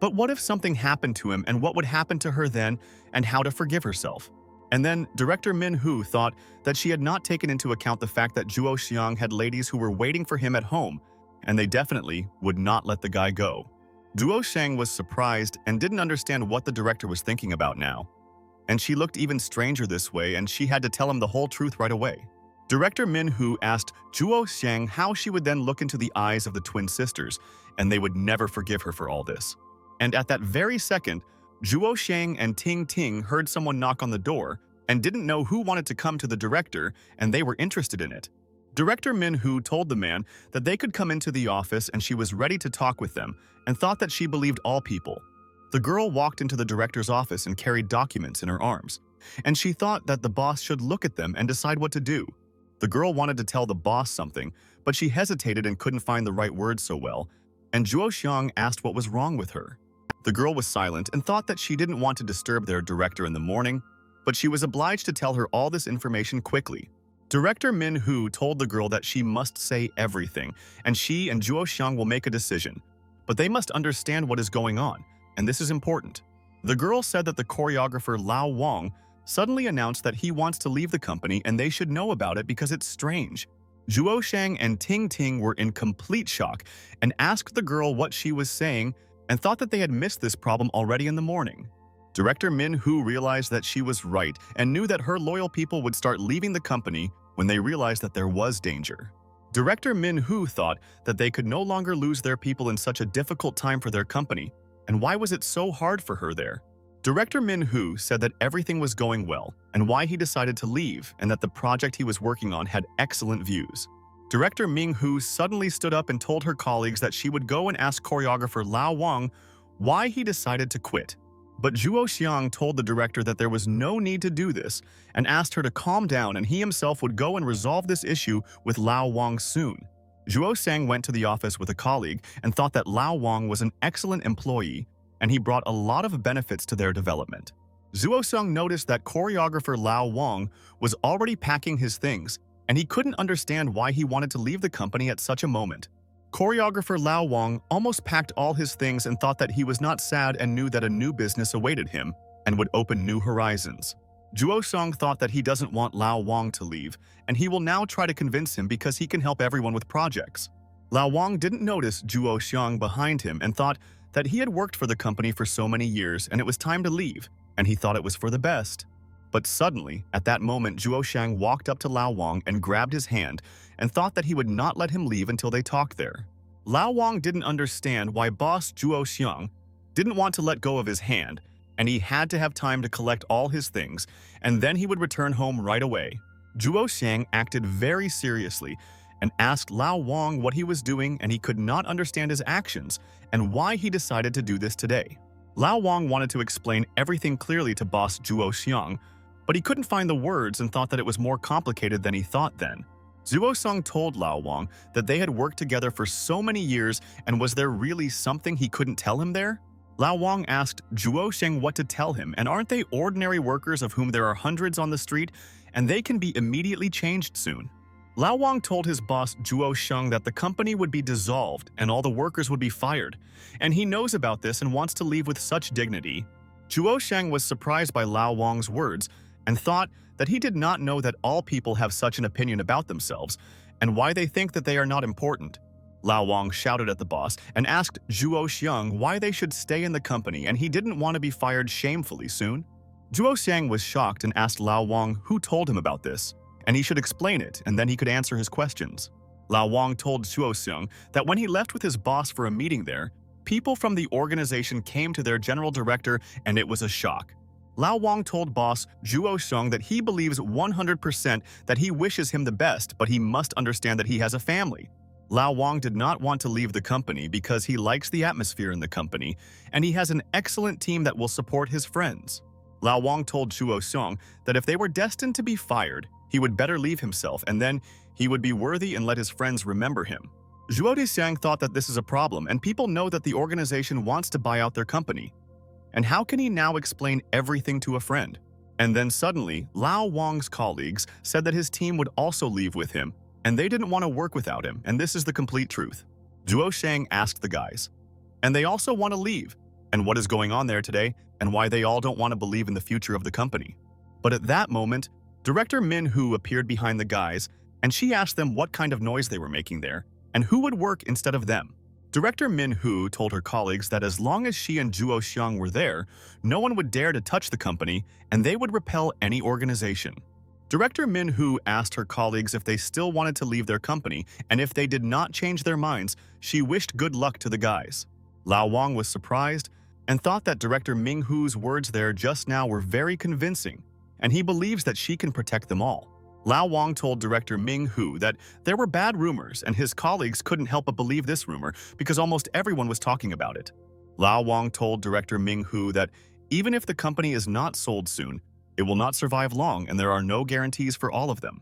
But what if something happened to him, and what would happen to her then, and how to forgive herself? And then Director Min Hu thought that she had not taken into account the fact that Zhuo Xiang had ladies who were waiting for him at home, and they definitely would not let the guy go. Zhuo Xiang was surprised and didn't understand what the director was thinking about now. And she looked even stranger this way, and she had to tell him the whole truth right away. Director Min Hu asked Zhuo Xiang how she would then look into the eyes of the twin sisters, and they would never forgive her for all this. And at that very second, Zhuo Shang and Ting Ting heard someone knock on the door and didn't know who wanted to come to the director, and they were interested in it. Director Min Hu told the man that they could come into the office and she was ready to talk with them and thought that she believed all people. The girl walked into the director's office and carried documents in her arms, and she thought that the boss should look at them and decide what to do. The girl wanted to tell the boss something, but she hesitated and couldn't find the right words so well, and Zhuo Xiang asked what was wrong with her. The girl was silent and thought that she didn't want to disturb their director in the morning, but she was obliged to tell her all this information quickly. Director Min Hu told the girl that she must say everything, and she and Zhuo Xiang will make a decision. But they must understand what is going on, and this is important. The girl said that the choreographer Lao Wang suddenly announced that he wants to leave the company and they should know about it because it's strange. Zhuo Shang and Ting Ting were in complete shock and asked the girl what she was saying and thought that they had missed this problem already in the morning. Director Min Hu realized that she was right and knew that her loyal people would start leaving the company when they realized that there was danger. Director Min Hu thought that they could no longer lose their people in such a difficult time for their company, and why was it so hard for her there? Director Min Hu said that everything was going well and why he decided to leave and that the project he was working on had excellent views. Director Ming Hu suddenly stood up and told her colleagues that she would go and ask choreographer Lao Wang why he decided to quit. But Zhuo Xiang told the director that there was no need to do this and asked her to calm down and he himself would go and resolve this issue with Lao Wang soon. Zhuo Xiang went to the office with a colleague and thought that Lao Wang was an excellent employee and he brought a lot of benefits to their development. Zhuo Xiang noticed that choreographer Lao Wang was already packing his things and he couldn't understand why he wanted to leave the company at such a moment. Choreographer Lao Wang almost packed all his things and thought that he was not sad and knew that a new business awaited him and would open new horizons. Zhuo Xiang thought that he doesn't want Lao Wang to leave, and he will now try to convince him because he can help everyone with projects. Lao Wang didn't notice Zhuo Xiang behind him and thought that he had worked for the company for so many years and it was time to leave, and he thought it was for the best. But suddenly, at that moment, Zhuo Xiang walked up to Lao Wang and grabbed his hand and thought that he would not let him leave until they talked there. Lao Wang didn't understand why boss Zhuo Xiang didn't want to let go of his hand, and he had to have time to collect all his things, and then he would return home right away. Zhuo Xiang acted very seriously and asked Lao Wang what he was doing, and he could not understand his actions and why he decided to do this today. Lao Wang wanted to explain everything clearly to boss Zhuo Xiang, but he couldn't find the words and thought that it was more complicated than he thought then. Zhuo Xiang told Lao Wang that they had worked together for so many years, and was there really something he couldn't tell him there? Lao Wang asked Zhuo Xiang what to tell him, and aren't they ordinary workers of whom there are hundreds on the street, and they can be immediately changed soon? Lao Wang told his boss Zhuo Xiang that the company would be dissolved and all the workers would be fired, and he knows about this and wants to leave with such dignity. Zhuo Xiang was surprised by Lao Wang's words and thought that he did not know that all people have such an opinion about themselves and why they think that they are not important. Lao Wang shouted at the boss and asked Zhuo Xiang why they should stay in the company, and he didn't want to be fired shamefully soon. Zhuo Xiang was shocked and asked Lao Wang who told him about this, and he should explain it and then he could answer his questions. Lao Wang told Zhuo Xiang that when he left with his boss for a meeting there, people from the organization came to their general director and it was a shock. Lao Wang told boss Zhuo Xiang that he believes 100% that he wishes him the best, but he must understand that he has a family. Lao Wang did not want to leave the company because he likes the atmosphere in the company, and he has an excellent team that will support his friends. Lao Wang told Zhuo Xiang that if they were destined to be fired, he would better leave himself, and then he would be worthy and let his friends remember him. Zhuo Xiang thought that this is a problem, and people know that the organization wants to buy out their company. And how can he now explain everything to a friend? And then suddenly, Lao Wang's colleagues said that his team would also leave with him, and they didn't want to work without him, and this is the complete truth. Zhuo Xiang asked the guys, and they also want to leave, and what is going on there today, and why they all don't want to believe in the future of the company. But at that moment, Director Min Hu appeared behind the guys, and she asked them what kind of noise they were making there, and who would work instead of them. Director Min Hu told her colleagues that as long as she and Zhuo Xiang were there, no one would dare to touch the company, and they would repel any organization. Director Min Hu asked her colleagues if they still wanted to leave their company, and if they did not change their minds, she wished good luck to the guys. Lao Wang was surprised, and thought that Director Ming Hu's words there just now were very convincing, and he believes that she can protect them all. Lao Wang told Director Ming Hu that there were bad rumors and his colleagues couldn't help but believe this rumor because almost everyone was talking about it. Lao Wang told Director Ming Hu that even if the company is not sold soon, it will not survive long and there are no guarantees for all of them.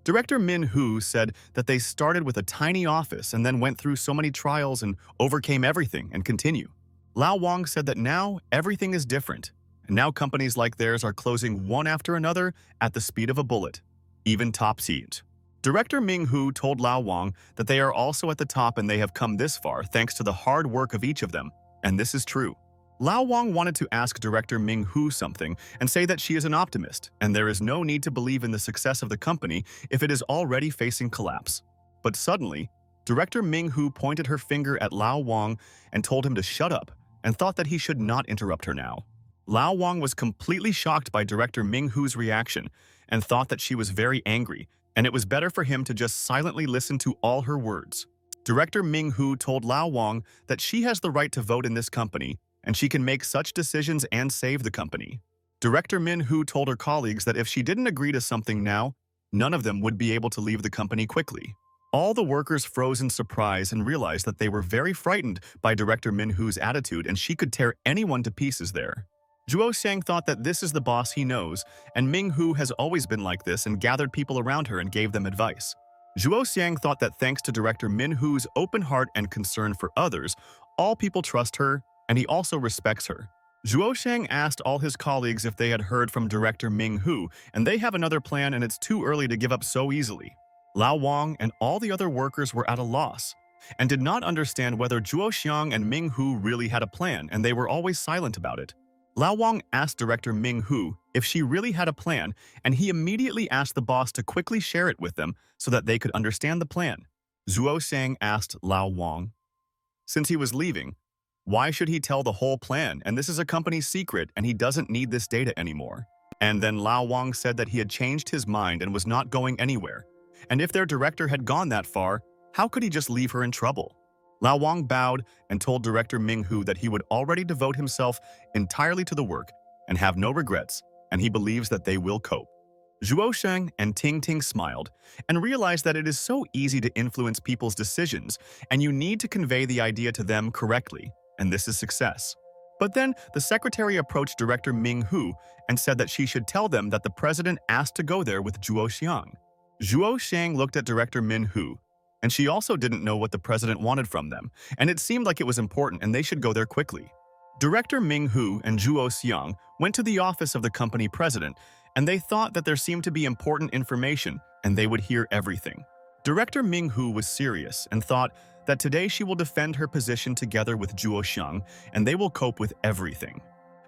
Director Min Hu said that they started with a tiny office and then went through so many trials and overcame everything and continue. Lao Wang said that now everything is different, and now companies like theirs are closing one after another at the speed of a bullet, even top seeds. Director Ming Hu told Lao Wang that they are also at the top and they have come this far thanks to the hard work of each of them, and this is true. Lao Wang wanted to ask Director Ming Hu something and say that she is an optimist and there is no need to believe in the success of the company if it is already facing collapse. But suddenly, Director Ming Hu pointed her finger at Lao Wang and told him to shut up and thought that he should not interrupt her now. Lao Wang was completely shocked by Director Ming Hu's reaction and thought that she was very angry and it was better for him to just silently listen to all her words. Director Ming Hu told Lao Wang that she has the right to vote in this company and she can make such decisions and save the company. Director Min Hu told her colleagues that if she didn't agree to something now, none of them would be able to leave the company quickly. All the workers froze in surprise and realized that they were very frightened by Director Min Hu's attitude and she could tear anyone to pieces there. Zhuo Xiang thought that this is the boss he knows, and Ming Hu has always been like this and gathered people around her and gave them advice. Zhuo Xiang thought that thanks to Director Min Hu's open heart and concern for others, all people trust her, and he also respects her. Zhuo Xiang asked all his colleagues if they had heard from Director Ming Hu, and they have another plan and it's too early to give up so easily. Lao Wang and all the other workers were at a loss, and did not understand whether Zhuo Xiang and Ming Hu really had a plan, and they were always silent about it. Lao Wang asked Director Ming Hu if she really had a plan, and he immediately asked the boss to quickly share it with them so that they could understand the plan. Zhuo Xiang asked Lao Wang, since he was leaving, why should he tell the whole plan, and this is a company secret and he doesn't need this data anymore? And then Lao Wang said that he had changed his mind and was not going anywhere. And if their director had gone that far, how could he just leave her in trouble? Lao Wang bowed and told Director Ming Hu that he would already devote himself entirely to the work and have no regrets, and he believes that they will cope. Zhuo Sheng and Ting Ting smiled and realized that it is so easy to influence people's decisions and you need to convey the idea to them correctly, and this is success. But then the secretary approached Director Ming Hu and said that she should tell them that the president asked to go there with Zhuo Xiang. Zhuo Xiang looked at Director Min Hu, and she also didn't know what the president wanted from them, and it seemed like it was important and they should go there quickly. Director Ming Hu and Zhuo Xiang went to the office of the company president, and they thought that there seemed to be important information and they would hear everything. Director Ming Hu was serious and thought that today she will defend her position together with Zhuo Xiang and they will cope with everything.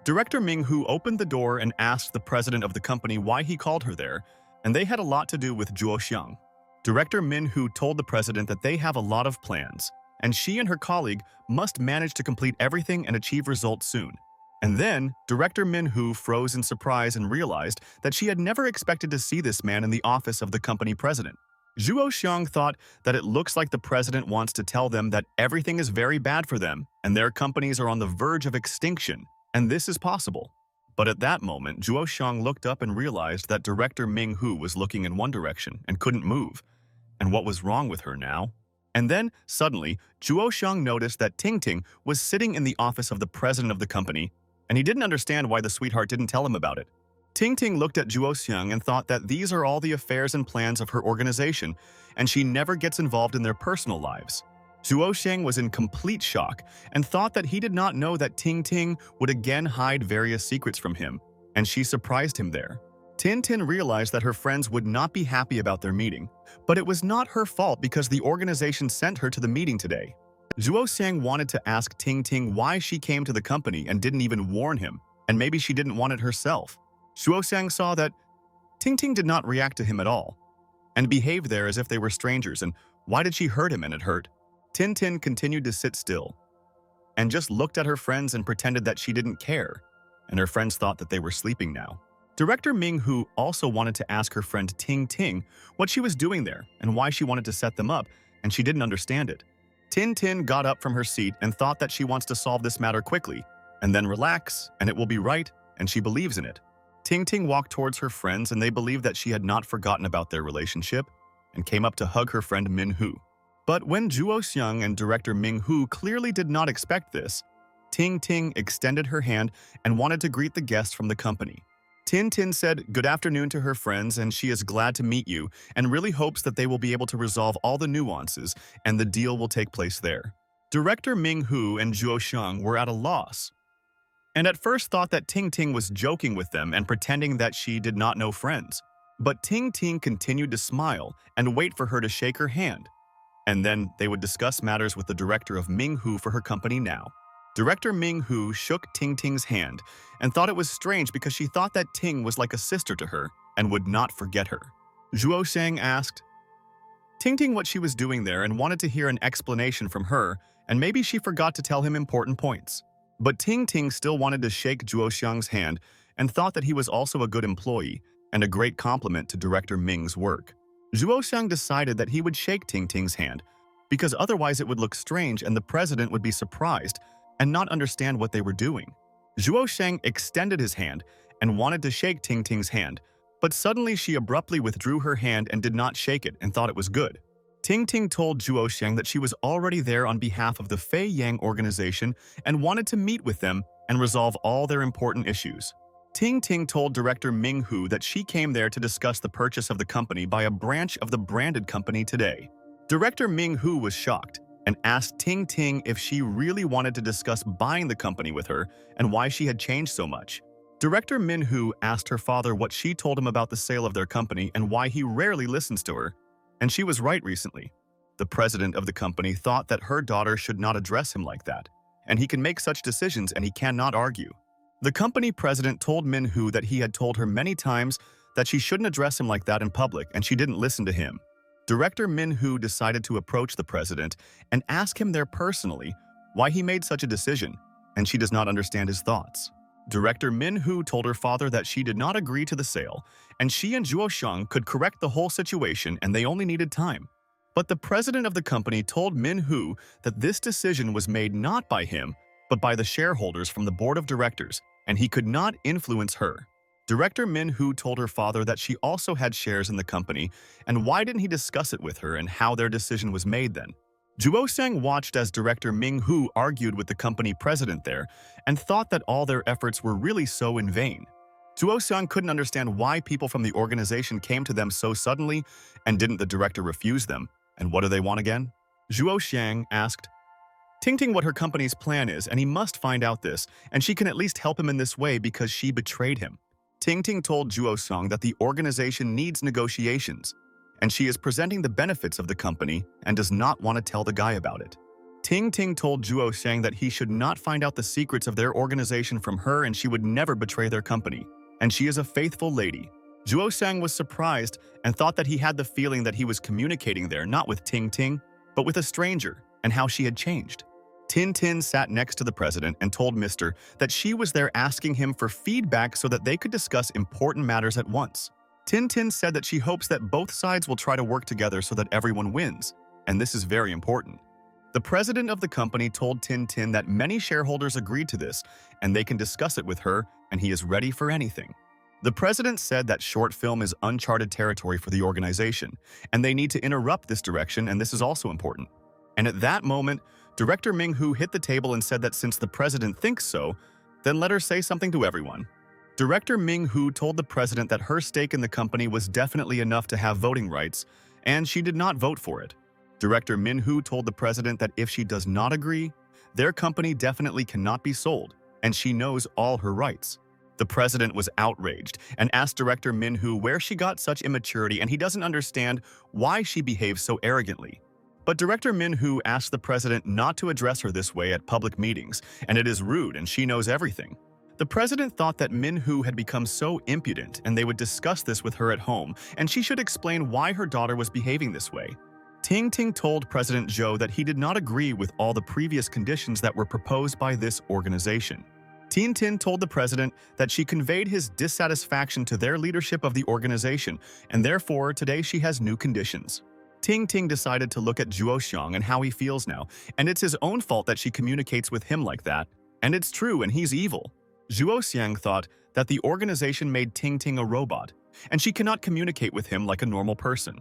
Director Ming Hu opened the door and asked the president of the company why he called her there, and they had a lot to do with Zhuo Xiang. Director Min Hu told the president that they have a lot of plans, and she and her colleague must manage to complete everything and achieve results soon. And then, Director Min Hu froze in surprise and realized that she had never expected to see this man in the office of the company president. Zhuo Xiang thought that it looks like the president wants to tell them that everything is very bad for them and their companies are on the verge of extinction, and this is possible. But at that moment, Zhuo Xiang looked up and realized that Director Ming Hu was looking in one direction and couldn't move. And what was wrong with her now? And then, suddenly, Zhuo Xiang noticed that Ting Ting was sitting in the office of the president of the company, and he didn't understand why the sweetheart didn't tell him about it. Ting Ting looked at Zhuo Xiang and thought that these are all the affairs and plans of her organization, and she never gets involved in their personal lives. Zhuo Xiang was in complete shock and thought that he did not know that Ting Ting would again hide various secrets from him, and she surprised him there. Tin Tin realized that her friends would not be happy about their meeting, but it was not her fault because the organization sent her to the meeting today. Zhuo Xiang wanted to ask Ting Ting why she came to the company and didn't even warn him, and maybe she didn't want it herself. Zhuo Xiang saw that Ting Ting did not react to him at all, and behaved there as if they were strangers, and why did she hurt him and it hurt? Tin Tin continued to sit still, and just looked at her friends and pretended that she didn't care, and her friends thought that they were sleeping now. Director Ming Hu also wanted to ask her friend Ting Ting what she was doing there and why she wanted to set them up, and she didn't understand it. Tin Tin got up from her seat and thought that she wants to solve this matter quickly, and then relax, and it will be right, and she believes in it. Ting Ting walked towards her friends, and they believed that she had not forgotten about their relationship, and came up to hug her friend Min-hoo. But when Juo Xiang and director Ming-hoo clearly did not expect this, Ting Ting extended her hand and wanted to greet the guests from the company. Tin Tin said good afternoon to her friends, and she is glad to meet you and really hopes that they will be able to resolve all the nuances and the deal will take place there. Director Ming-hoo and Juo Xiang were at a loss, and at first thought that Ting Ting was joking with them and pretending that she did not know friends. But Ting Ting continued to smile and wait for her to shake her hand, and then they would discuss matters with the director of Ming-hoo for her company now. Director Ming-hoo shook Ting Ting's hand and thought it was strange because she thought that Ting was like a sister to her and would not forget her. Zhuo Shang asked Ting Ting what she was doing there and wanted to hear an explanation from her, and maybe she forgot to tell him important points. But Ting Ting still wanted to shake Zhuo Xiang's hand and thought that he was also a good employee and a great compliment to Director Ming's work. Zhuo Xiang decided that he would shake Ting Ting's hand because otherwise it would look strange and the president would be surprised and not understand what they were doing. Zhuo Xiang extended his hand and wanted to shake Ting Ting's hand, but suddenly she abruptly withdrew her hand and did not shake it and thought it was good. Ting Ting told Zhuo Xiang that she was already there on behalf of the Fei Yang organization and wanted to meet with them and resolve all their important issues. Ting Ting told director Ming-hoo that she came there to discuss the purchase of the company by a branch of the branded company today. Director Ming-hoo was shocked and asked Ting Ting if she really wanted to discuss buying the company with her and why she had changed so much. Director Min-hoo asked her father what she told him about the sale of their company and why he rarely listens to her, and she was right recently. The president of the company thought that her daughter should not address him like that, and he can make such decisions and he cannot argue. The company president told Min-hoo that he had told her many times that she shouldn't address him like that in public, and she didn't listen to him. Director Min-hoo decided to approach the president and ask him there personally why he made such a decision, and she does not understand his thoughts. Director Min-hoo told her father that she did not agree to the sale, and she and Zhuo Xiang could correct the whole situation and they only needed time. But the president of the company told Min-hoo that this decision was made not by him, but by the shareholders from the board of directors, and he could not influence her. Director Min-hoo told her father that she also had shares in the company, and why didn't he discuss it with her and how their decision was made then? Zhuo Xiang watched as Director Ming-hoo argued with the company president there and thought that all their efforts were really so in vain. Zhuo Xiang couldn't understand why people from the organization came to them so suddenly, and didn't the director refuse them? And what do they want again? Zhuo Xiang asked Ting Ting what her company's plan is, and he must find out this, and she can at least help him in this way because she betrayed him. Ting Ting told Zhuo Xiang that the organization needs negotiations, and she is presenting the benefits of the company and does not want to tell the guy about it. Ting Ting told Zhuo Xiang that he should not find out the secrets of their organization from her and she would never betray their company, and she is a faithful lady. Zhuo Xiang was surprised and thought that he had the feeling that he was communicating there not with Ting Ting, but with a stranger, and how she had changed. Tin Tin sat next to the president and told Mr. that she was there asking him for feedback so that they could discuss important matters at once. Tin Tin said that she hopes that both sides will try to work together so that everyone wins, and this is very important. The president of the company told Tin Tin that many shareholders agreed to this, and they can discuss it with her, and he is ready for anything. The president said that short film is uncharted territory for the organization, and they need to interrupt this direction, and this is also important. And at that moment, Director Ming-hoo hit the table and said that since the president thinks so, then let her say something to everyone. Director Ming-hoo told the president that her stake in the company was definitely enough to have voting rights, and she did not vote for it. Director Min-hoo told the president that if she does not agree, their company definitely cannot be sold, and she knows all her rights. The president was outraged and asked Director Min-hoo where she got such immaturity, and he doesn't understand why she behaves so arrogantly. But Director Min-hoo asked the president not to address her this way at public meetings, and it is rude and she knows everything. The president thought that Min-hoo had become so impudent and they would discuss this with her at home, and she should explain why her daughter was behaving this way. Ting Ting told President Zhou that he did not agree with all the previous conditions that were proposed by this organization. Tin Tin told the president that she conveyed his dissatisfaction to their leadership of the organization, and therefore today she has new conditions. Ting Ting decided to look at Zhuo Xiang and how he feels now, and it's his own fault that she communicates with him like that, And it's true, and he's evil. Zhuo Xiang thought that the organization made Ting Ting a robot, and she cannot communicate with him like a normal person.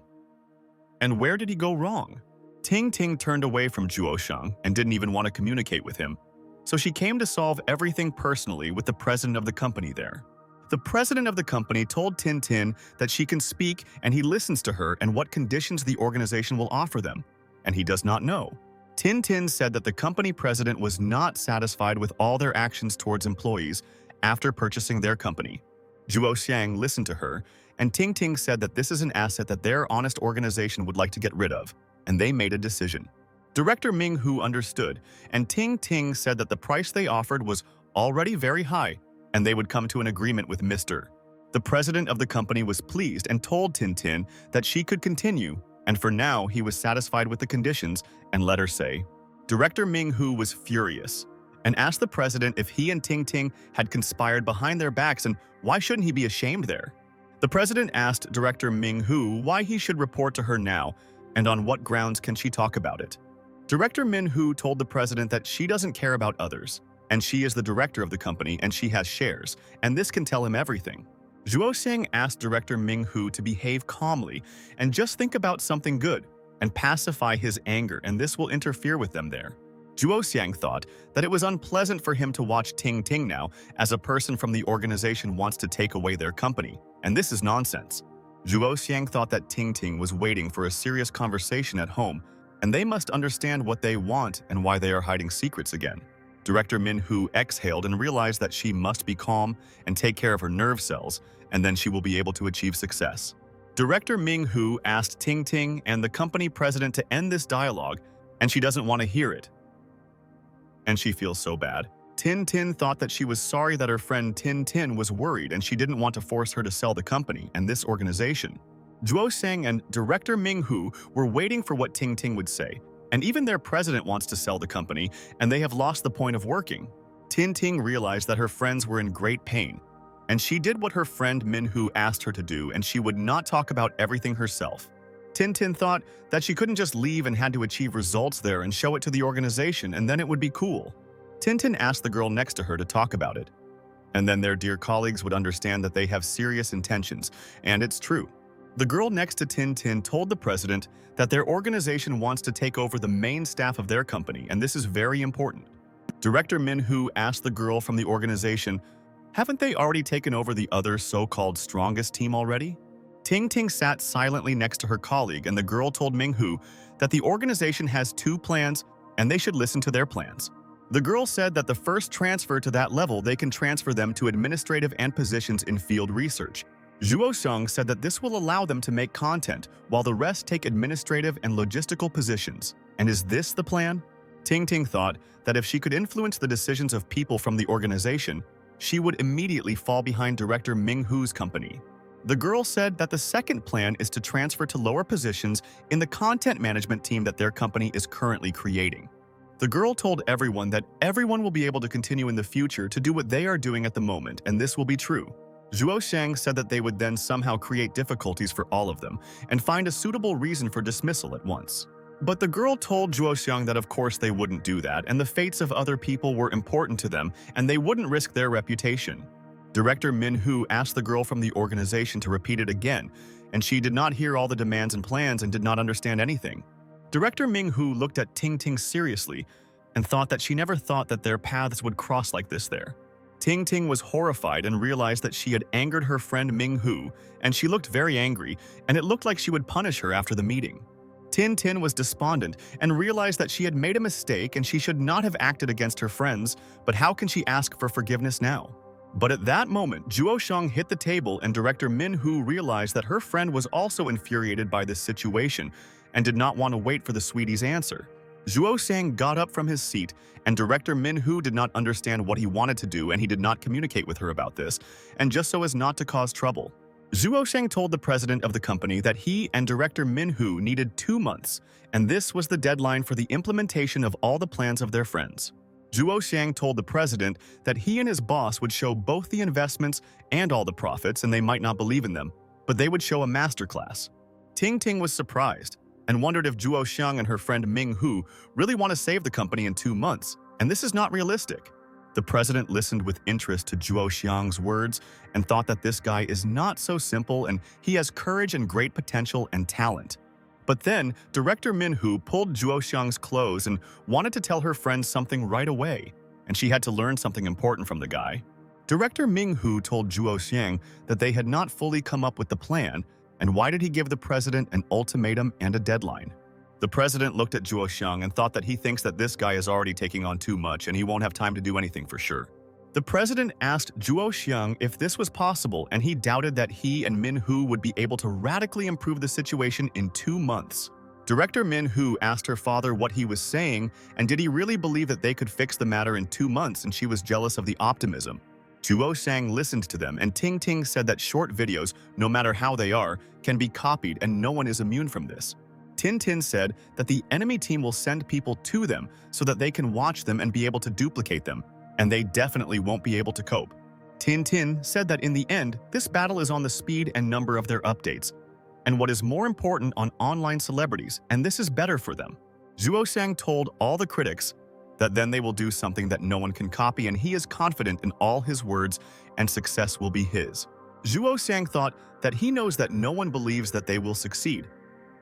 And where did he go wrong? Ting Ting turned away from Zhuo Xiang and didn't even want to communicate with him. So she came to solve everything personally with the president of the company there. The president of the company told Tin Tin that she can speak and he listens to her and what conditions the organization will offer them. And he does not know. Tin Tin said that the company president was not satisfied with all their actions towards employees after purchasing their company. Zhuo Xiang listened to her, and Ting Ting said that this is an asset that their honest organization would like to get rid of, and they made a decision. Director Ming Hu understood, and Ting Ting said that the price they offered was already very high, and they would come to an agreement with Mr. The president of the company was pleased and told Tin Tin that she could continue, and for now he was satisfied with the conditions and let her say. Director Ming Hu was furious and asked the president if he and Ting Ting had conspired behind their backs and why shouldn't he be ashamed there. The president asked Director Ming Hu why he should report to her now and on what grounds can she talk about it. Director Min Hu told the president that she doesn't care about others, and she is the director of the company and she has shares, and this can tell him everything. Zhuo Xiang asked Director Ming Hu to behave calmly and just think about something good and pacify his anger, and this will interfere with them there. Zhuo Xiang thought that it was unpleasant for him to watch Ting Ting now as a person from the organization wants to take away their company, and this is nonsense. Zhuo Xiang thought that Ting Ting was waiting for a serious conversation at home, and they must understand what they want and why they are hiding secrets again. Director Min Hu exhaled and realized that she must be calm and take care of her nerve cells, and then she will be able to achieve success. Director Ming Hu asked Ting Ting and the company president to end this dialogue, and she doesn't want to hear it. And she feels so bad. Tin Tin thought that she was sorry that her friend Tin Tin was worried and she didn't want to force her to sell the company and this organization. Zhuo Xiang and Director Ming Hu were waiting for what Ting Ting would say, and even their president wants to sell the company, and they have lost the point of working. Tin Ting realized that her friends were in great pain, and she did what her friend Min Hu asked her to do, and she would not talk about everything herself. Tin Tin thought that she couldn't just leave and had to achieve results there and show it to the organization, and then it would be cool. Tin Tin asked the girl next to her to talk about it, and then their dear colleagues would understand that they have serious intentions, and it's true. The girl next to Tin Tin told the president that their organization wants to take over the main staff of their company, and this is very important. Director Min Hu asked the girl from the organization, haven't they already taken over the other so-called strongest team already? Ting Ting sat silently next to her colleague, and the girl told Ming Hu that the organization has two plans and they should listen to their plans. The girl said that the first transfer to that level, they can transfer them to administrative and positions in field research. Zhuo Xiang said that this will allow them to make content, while the rest take administrative and logistical positions. And is this the plan? Ting Ting thought that if she could influence the decisions of people from the organization, she would immediately fall behind Director Ming Hu's company. The girl said that the second plan is to transfer to lower positions in the content management team that their company is currently creating. The girl told everyone that everyone will be able to continue in the future to do what they are doing at the moment, and this will be true. Zhuo Xiang said that they would then somehow create difficulties for all of them and find a suitable reason for dismissal at once. But the girl told Zhuo Xiang that of course they wouldn't do that, and the fates of other people were important to them, and they wouldn't risk their reputation. Director Min Hu asked the girl from the organization to repeat it again, and she did not hear all the demands and plans and did not understand anything. Director Ming Hu looked at Ting Ting seriously and thought that she never thought that their paths would cross like this there. Ting Ting was horrified and realized that she had angered her friend Ming Hu, and she looked very angry, and it looked like she would punish her after the meeting. Tin Tin was despondent and realized that she had made a mistake and she should not have acted against her friends, but how can she ask for forgiveness now? But at that moment, Zhuo Xiang hit the table and Director Min Hu realized that her friend was also infuriated by this situation and did not want to wait for the sweetie's answer. Zhuo Xiang got up from his seat, and Director Min Hu did not understand what he wanted to do and he did not communicate with her about this, and just so as not to cause trouble. Zhuo Xiang told the president of the company that he and Director Min Hu needed 2 months, and this was the deadline for the implementation of all the plans of their friends. Zhuo Xiang told the president that he and his boss would show both the investments and all the profits, and they might not believe in them, but they would show a masterclass. Ting Ting was surprised and wondered if Zhuo Xiang and her friend Ming Hu really want to save the company in 2 months, and this is not realistic. The president listened with interest to Zhuo Xiang's words and thought that this guy is not so simple and he has courage and great potential and talent. But then, director Minhu pulled Zhuo Xiang's clothes and wanted to tell her friends something right away, and she had to learn something important from the guy. Director Minghu told Zhuo Xiang that they had not fully come up with the plan, and why did he give the president an ultimatum and a deadline? The president looked at Zhuo Xiang and thought that he thinks that this guy is already taking on too much and he won't have time to do anything for sure. The president asked Zhuo Xiang if this was possible, and he doubted that he and Minhu would be able to radically improve the situation in 2 months. Director Minhu asked her father what he was saying, and did he really believe that they could fix the matter in 2 months, and she was jealous of the optimism. Zhuo Xiang listened to them, and Ting Ting said that short videos, no matter how they are, can be copied and no one is immune from this. Tin Tin said that the enemy team will send people to them so that they can watch them and be able to duplicate them, and they definitely won't be able to cope. Tin Tin said that in the end, this battle is on the speed and number of their updates, and what is more important on online celebrities, and this is better for them. Zhuo Xiang told all the critics that then they will do something that no one can copy, and he is confident in all his words and success will be his. Zhuo Xiang thought that he knows that no one believes that they will succeed,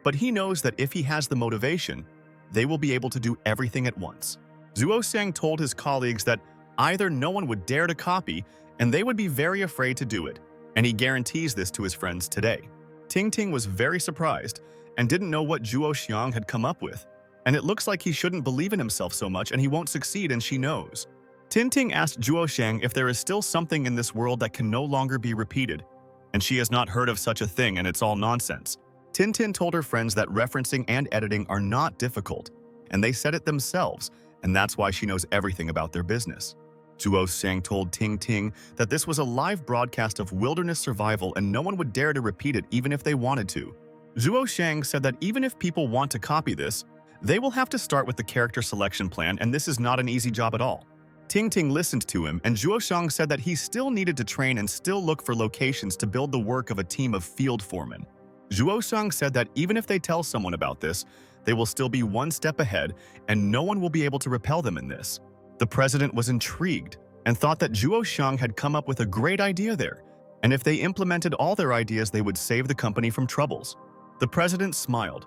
but he knows that if he has the motivation, they will be able to do everything at once. Zhuo Xiang told his colleagues that either no one would dare to copy and they would be very afraid to do it, and he guarantees this to his friends today. Ting Ting was very surprised and didn't know what Zhuo Xiang had come up with, and it looks like he shouldn't believe in himself so much and he won't succeed, and she knows. Tin Ting asked Zhuo Xiang if there is still something in this world that can no longer be repeated, and she has not heard of such a thing and it's all nonsense. Tin Tin told her friends that referencing and editing are not difficult, and they said it themselves, and that's why she knows everything about their business. Zhuo Xiang told Ting Ting that this was a live broadcast of wilderness survival and no one would dare to repeat it even if they wanted to. Zhuo Xiang said that even if people want to copy this, they will have to start with the character selection plan, and this is not an easy job at all. Ting Ting listened to him, and Zhuo Xiang said that he still needed to train and still look for locations to build the work of a team of field foremen. Zhuo Xiang said that even if they tell someone about this, they will still be one step ahead, and no one will be able to repel them in this. The president was intrigued and thought that Zhuo Xiang had come up with a great idea there, and if they implemented all their ideas, they would save the company from troubles. The president smiled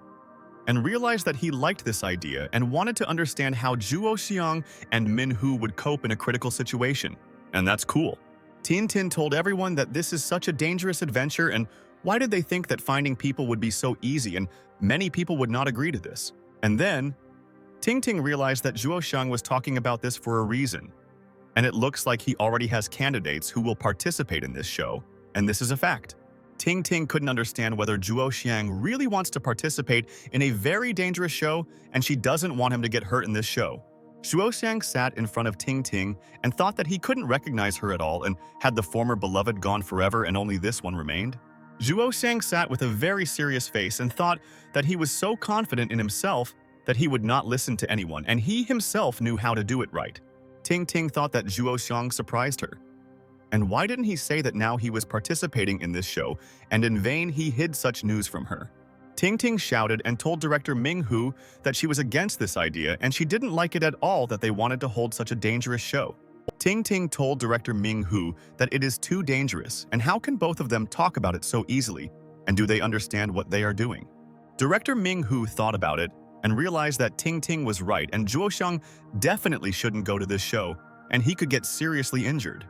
and realized that he liked this idea and wanted to understand how Zhuo Xiang and Minhu would cope in a critical situation. And that's cool. Tin Tin told everyone that this is such a dangerous adventure, and why did they think that finding people would be so easy, and many people would not agree to this. And then, Ting Ting realized that Zhuo Xiang was talking about this for a reason, and it looks like he already has candidates who will participate in this show, and this is a fact. Ting Ting couldn't understand whether Zhuo Xiang really wants to participate in a very dangerous show, and she doesn't want him to get hurt in this show. Zhuo Xiang sat in front of Ting Ting and thought that he couldn't recognize her at all, and had the former beloved gone forever and only this one remained? Zhuo Xiang sat with a very serious face and thought that he was so confident in himself that he would not listen to anyone, and he himself knew how to do it right. Ting Ting thought that Zhuo Xiang surprised her. And why didn't he say that now he was participating in this show, and in vain he hid such news from her? Ting Ting shouted and told director Minghu that she was against this idea and she didn't like it at all that they wanted to hold such a dangerous show. Ting Ting told director Minghu that it is too dangerous, and how can both of them talk about it so easily, and do they understand what they are doing? Director Minghu thought about it and realized that Ting Ting was right, and Zhuo Xiang definitely shouldn't go to this show, and he could get seriously injured.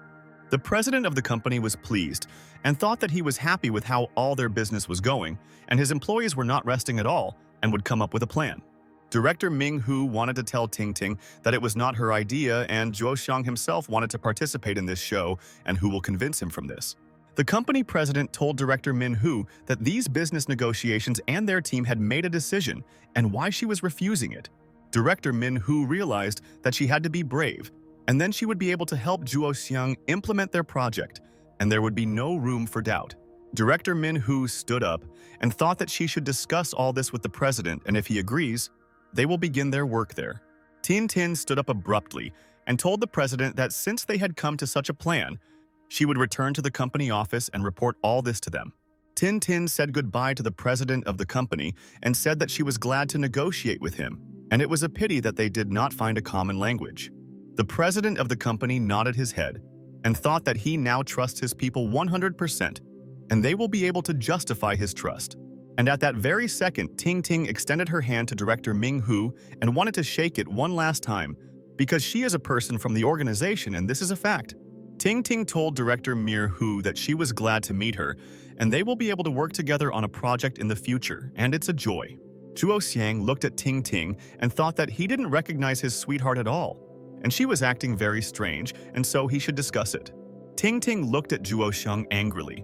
The president of the company was pleased and thought that he was happy with how all their business was going, and his employees were not resting at all and would come up with a plan. Director Minghu wanted to tell Ting Ting that it was not her idea, and Zhuo Xiang himself wanted to participate in this show, and who will convince him from this. The company president told director Minhu that these business negotiations and their team had made a decision, and why she was refusing it. Director Minhu realized that she had to be brave, and then she would be able to help Zhuo Xiang implement their project, and there would be no room for doubt. Director Minhu stood up and thought that she should discuss all this with the president, and if he agrees, they will begin their work there. Tin Tin stood up abruptly and told the president that since they had come to such a plan, she would return to the company office and report all this to them. Tin Tin said goodbye to the president of the company and said that she was glad to negotiate with him, and it was a pity that they did not find a common language. The president of the company nodded his head and thought that he now trusts his people 100%, and they will be able to justify his trust. And at that very second, Ting Ting extended her hand to Director Ming Hu and wanted to shake it one last time, because she is a person from the organization and this is a fact. Ting Ting told Director Mir Hu that she was glad to meet her, and they will be able to work together on a project in the future, and it's a joy. Zhuo Xiang looked at Ting Ting and thought that he didn't recognize his sweetheart at all, and she was acting very strange, and so he should discuss it. Ting Ting looked at Zhuo Xiang angrily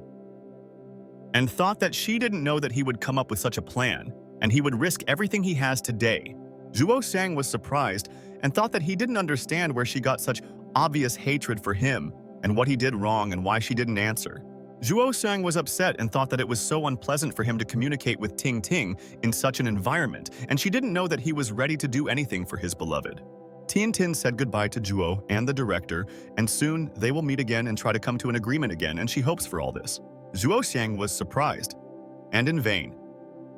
and thought that she didn't know that he would come up with such a plan, and he would risk everything he has today. Zhuo Xiang was surprised and thought that he didn't understand where she got such obvious hatred for him and what he did wrong and why she didn't answer. Zhuo Xiang was upset and thought that it was so unpleasant for him to communicate with Ting Ting in such an environment, and she didn't know that he was ready to do anything for his beloved. Tian Tin said goodbye to Zhuo and the director, and soon they will meet again and try to come to an agreement again, and she hopes for all this. Zhuo Xiang was surprised, and in vain.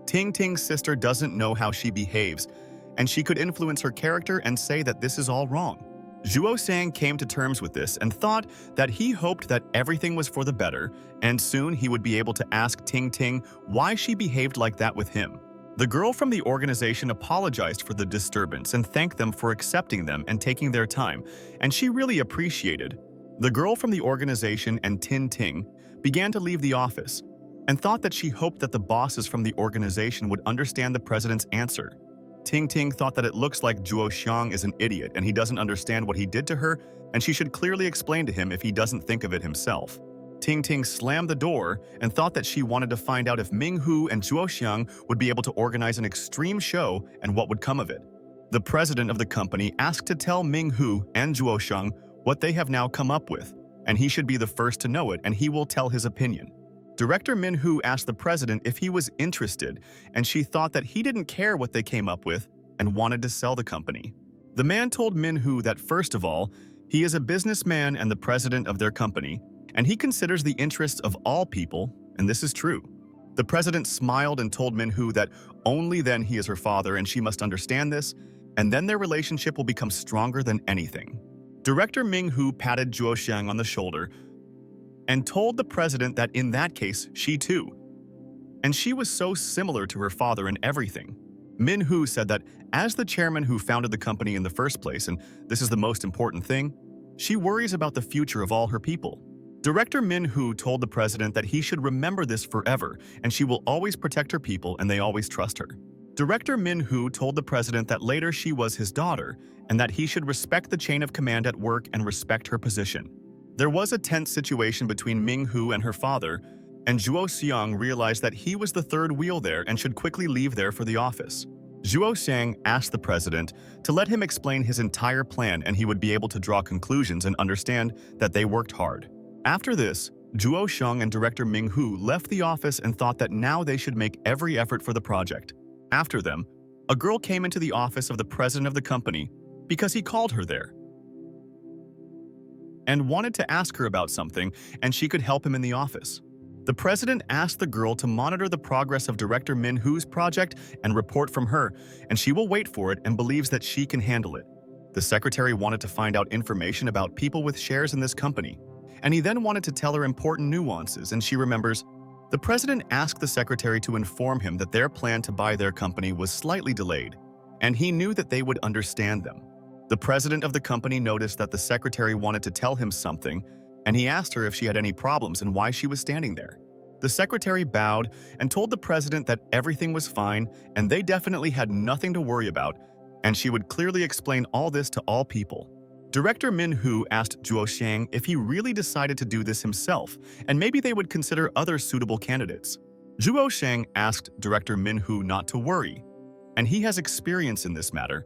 Ting Ting's sister doesn't know how she behaves, and she could influence her character and say that this is all wrong. Zhuo Xiang came to terms with this and thought that he hoped that everything was for the better, and soon he would be able to ask Ting Ting why she behaved like that with him. The girl from the organization apologized for the disturbance and thanked them for accepting them and taking their time, and she really appreciated. The girl from the organization and Tin Ting began to leave the office and thought that she hoped that the bosses from the organization would understand the president's answer. Ting Ting thought that it looks like Zhuo Xiang is an idiot and he doesn't understand what he did to her, and she should clearly explain to him if he doesn't think of it himself. Ting Ting slammed the door and thought that she wanted to find out if Ming Hu and Zhuo Xiang would be able to organize an extreme show and what would come of it. The president of the company asked to tell Ming Hu and Zhuo Xiang what they have now come up with, and he should be the first to know it, and he will tell his opinion. Director Min Hu asked the president if he was interested, and she thought that he didn't care what they came up with and wanted to sell the company. The man told Min Hu that first of all, he is a businessman and the president of their company, and he considers the interests of all people, and this is true. The president smiled and told Min Hu that only then he is her father and she must understand this, and then their relationship will become stronger than anything. Director Ming Hu patted Zhuo Xiang on the shoulder and told the president that in that case, she too. And she was so similar to her father in everything. Min Hu said that as the chairman who founded the company in the first place, and this is the most important thing, she worries about the future of all her people. Director Min Hu told the president that he should remember this forever, and she will always protect her people and they always trust her. Director Min Hu told the president that later she was his daughter, and that he should respect the chain of command at work and respect her position. There was a tense situation between Ming Hu and her father, and Zhuo Xiang realized that he was the third wheel there and should quickly leave there for the office. Zhuo Xiang asked the president to let him explain his entire plan, and he would be able to draw conclusions and understand that they worked hard. After this, Zhuo Xiang and Director Ming Hu left the office and thought that now they should make every effort for the project. After them, a girl came into the office of the president of the company because he called her there and wanted to ask her about something, and she could help him in the office. The president asked the girl to monitor the progress of Director Min Hu's project and report from her, and she will wait for it and believes that she can handle it. The secretary wanted to find out information about people with shares in this company, and he then wanted to tell her important nuances, and she remembers. The president asked the secretary to inform him that their plan to buy their company was slightly delayed, and he knew that they would understand them. The president of the company noticed that the secretary wanted to tell him something, and he asked her if she had any problems and why she was standing there. The secretary bowed and told the president that everything was fine and they definitely had nothing to worry about, and she would clearly explain all this to all people. Director Min Hu asked Zhuo Xiang if he really decided to do this himself, and maybe they would consider other suitable candidates. Zhuo Xiang asked Director Min Hu not to worry, and he has experience in this matter,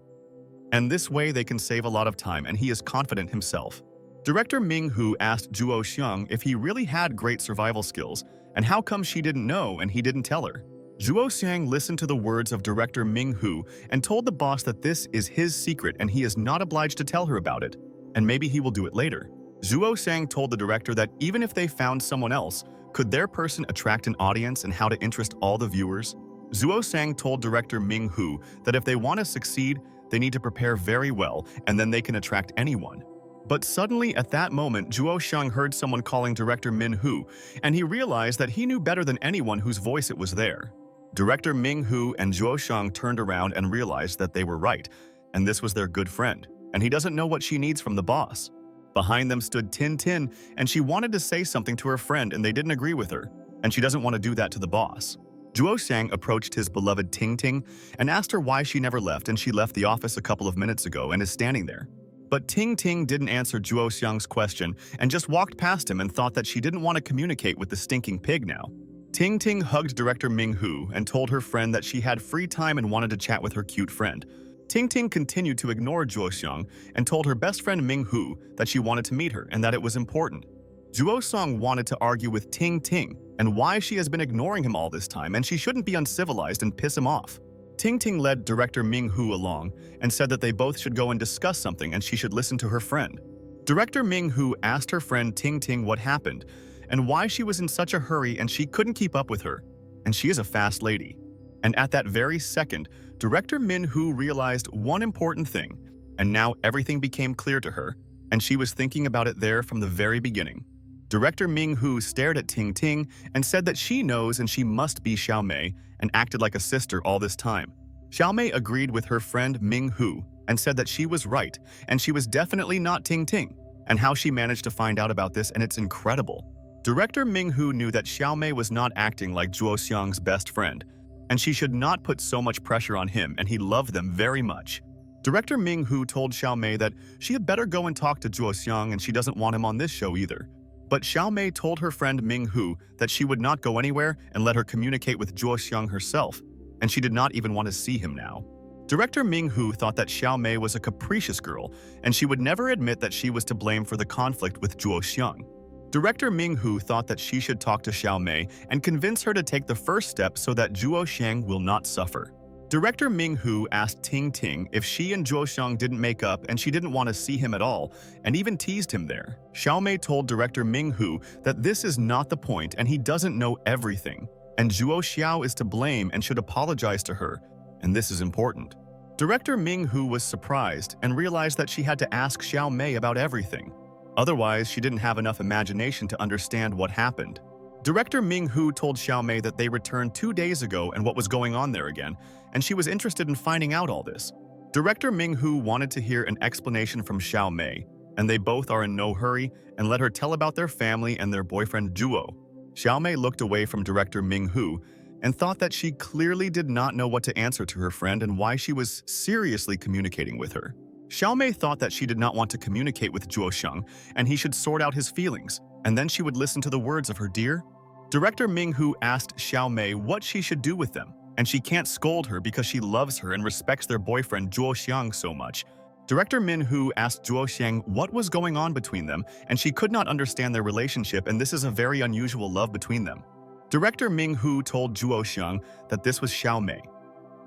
and this way they can save a lot of time, and he is confident himself. Director Ming Hu asked Zhuo Xiang if he really had great survival skills, and how come she didn't know and he didn't tell her. Zhuo Xiang listened to the words of Director Ming Hu and told the boss that this is his secret and he is not obliged to tell her about it, and maybe he will do it later. Zhuo Xiang told the director that even if they found someone else, could their person attract an audience and how to interest all the viewers? Zhuo Xiang told Director Ming Hu that if they want to succeed, They need to prepare very well, and then they can attract anyone. But suddenly, at that moment, Zhuo Xiang heard someone calling director Min Hu, and he realized that he knew better than anyone whose voice it was there. Director Ming Hu and Zhuo Xiang turned around and realized that they were right, and this was their good friend, and he doesn't know what she needs from the boss. Behind them stood Tin Tin, and she wanted to say something to her friend, and they didn't agree with her, and she doesn't want to do that to the boss. Zhuo Xiang approached his beloved Ting Ting and asked her why she never left, and she left the office a couple of minutes ago and is standing there. But Ting Ting didn't answer Zhuo Xiang's question and just walked past him and thought that she didn't want to communicate with the stinking pig now. Ting Ting hugged director Ming Hu and told her friend that she had free time and wanted to chat with her cute friend. Ting Ting continued to ignore Zhuo Xiang and told her best friend Ming Hu that she wanted to meet her and that it was important. Zhuo Xiang wanted to argue with Ting Ting and why she has been ignoring him all this time and she shouldn't be uncivilized and piss him off. Ting Ting led director Ming Hu along and said that they both should go and discuss something and she should listen to her friend. Director Ming Hu asked her friend Ting Ting what happened and why she was in such a hurry and she couldn't keep up with her. And she is a fast lady. And at that very second, Director Min Hu realized one important thing, and now everything became clear to her, and she was thinking about it there from the very beginning. Director Ming Hu stared at Ting Ting and said that she knows and she must be Xiao Mei and acted like a sister all this time. Xiao Mei agreed with her friend Ming Hu and said that she was right and she was definitely not Ting Ting, and how she managed to find out about this, and it's incredible. Director Ming Hu knew that Xiao Mei was not acting like Zhuo Xiang's best friend, and she should not put so much pressure on him, and he loved them very much. Director Ming Hu told Xiao Mei that she had better go and talk to Zhuo Xiang and she doesn't want him on this show either. But Xiao Mei told her friend Ming Hu that she would not go anywhere and let her communicate with Zhuo Xiang herself, and she did not even want to see him now. Director Ming Hu thought that Xiao Mei was a capricious girl, and she would never admit that she was to blame for the conflict with Zhuo Xiang. Director Ming Hu thought that she should talk to Xiao Mei and convince her to take the first step so that Zhuo Xiang will not suffer. Director Ming Hu asked Ting Ting if she and Zhuo Xiang didn't make up and she didn't want to see him at all, and even teased him there. Xiao Mei told Director Ming Hu that this is not the point and he doesn't know everything, and Zhuo Xiao is to blame and should apologize to her, and this is important. Director Ming Hu was surprised and realized that she had to ask Xiao Mei about everything. Otherwise, she didn't have enough imagination to understand what happened. Director Ming Hu told Xiao Mei that they returned 2 days ago and what was going on there again, and she was interested in finding out all this. Director Ming Hu wanted to hear an explanation from Xiao Mei, and they both are in no hurry and let her tell about their family and their boyfriend Zhuo. Xiao Mei looked away from Director Ming Hu and thought that she clearly did not know what to answer to her friend and why she was seriously communicating with her. Xiao Mei thought that she did not want to communicate with Zhuo Xiang and he should sort out his feelings, and then she would listen to the words of her dear. Director Ming Hu asked Xiao Mei what she should do with them, and she can't scold her because she loves her and respects their boyfriend Zhuo Xiang so much. Director Min Hu asked Zhuo Xiang what was going on between them, and she could not understand their relationship, and this is a very unusual love between them. Director Ming Hu told Zhuo Xiang that this was Xiao Mei.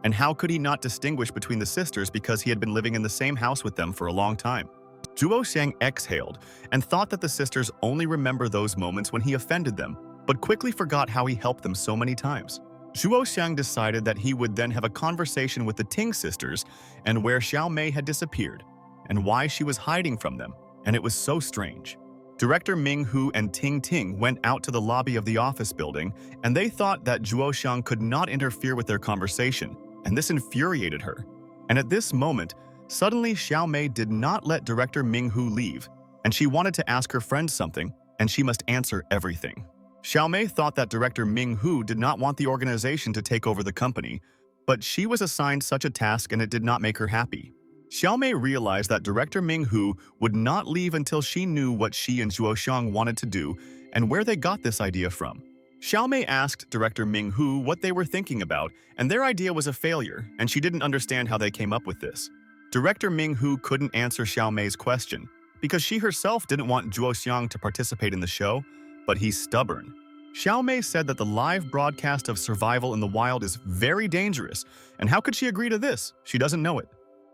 And how could he not distinguish between the sisters because he had been living in the same house with them for a long time? Zhuo Xiang exhaled and thought that the sisters only remember those moments when he offended them, but quickly forgot how he helped them so many times. Zhuo Xiang decided that he would then have a conversation with the Ting sisters and where Xiao Mei had disappeared, and why she was hiding from them, and it was so strange. Director Ming Hu and Ting Ting went out to the lobby of the office building, and they thought that Zhuo Xiang could not interfere with their conversation, and this infuriated her. And at this moment, suddenly Xiao Mei did not let Director Ming Hu leave, and she wanted to ask her friend something, and she must answer everything. Xiao Mei thought that Director Ming Hu did not want the organization to take over the company, but she was assigned such a task and it did not make her happy. Xiao Mei realized that Director Ming Hu would not leave until she knew what she and Zhuo Xiang wanted to do and where they got this idea from. Xiao Mei asked Director Ming Hu what they were thinking about, and their idea was a failure, and she didn't understand how they came up with this. Director Ming Hu couldn't answer Xiao Mei's question, because she herself didn't want Zhuo Xiang to participate in the show, but he's stubborn. Xiao Mei said that the live broadcast of survival in the wild is very dangerous, and how could she agree to this? She doesn't know it.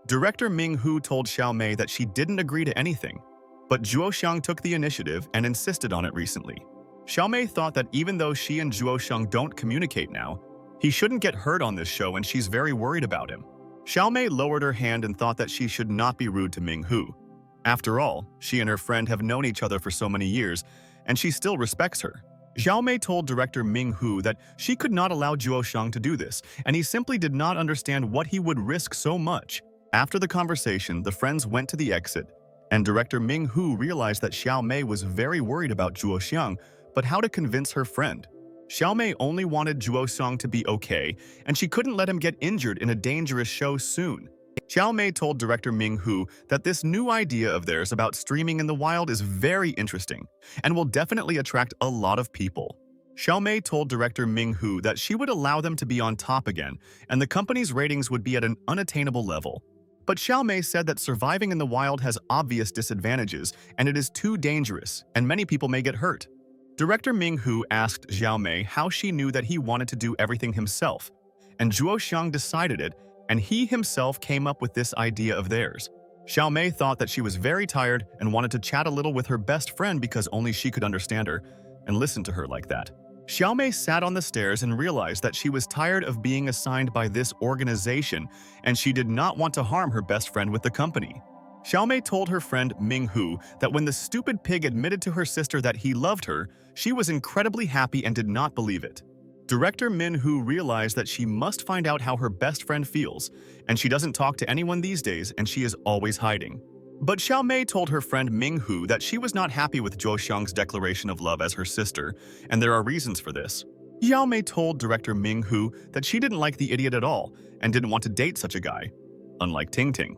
Director Ming Hu told Xiao Mei that she didn't agree to anything, but Zhuo Xiang took the initiative and insisted on it recently. Xiao Mei thought that even though she and Zhuo Xiang don't communicate now, he shouldn't get hurt on this show and she's very worried about him. Xiaomei lowered her hand and thought that she should not be rude to Minghu. After all, she and her friend have known each other for so many years, and she still respects her. Xiaomei told director Minghu that she could not allow Zhuoshang to do this, and he simply did not understand what he would risk so much. After the conversation, the friends went to the exit, and director Minghu realized that Xiaomei was very worried about Zhuoshang, but how to convince her friend? Xiaomei only wanted Zhuoshang to be okay, and she couldn't let him get injured in a dangerous show soon. Xiaomei told director Minghu that this new idea of theirs about streaming in the wild is very interesting and will definitely attract a lot of people. Xiaomei told director Minghu that she would allow them to be on top again, and the company's ratings would be at an unattainable level. But Xiaomei said that surviving in the wild has obvious disadvantages, and it is too dangerous, and many people may get hurt. Director Minghu asked Xiaomei how she knew that he wanted to do everything himself, and Zhuoshang decided it, and he himself came up with this idea of theirs. Xiaomei thought that she was very tired and wanted to chat a little with her best friend because only she could understand her and listen to her like that. Xiaomei sat on the stairs and realized that she was tired of being assigned by this organization, and she did not want to harm her best friend with the company. Xiaomei told her friend Minghu that when the stupid pig admitted to her sister that he loved her, she was incredibly happy and did not believe it. Director Minhu realized that she must find out how her best friend feels, and she doesn't talk to anyone these days and she is always hiding. But Xiaomei told her friend Minghu that she was not happy with Zhuoshang's declaration of love as her sister, and there are reasons for this. Xiaomei told director Minghu that she didn't like the idiot at all and didn't want to date such a guy, unlike Tingting.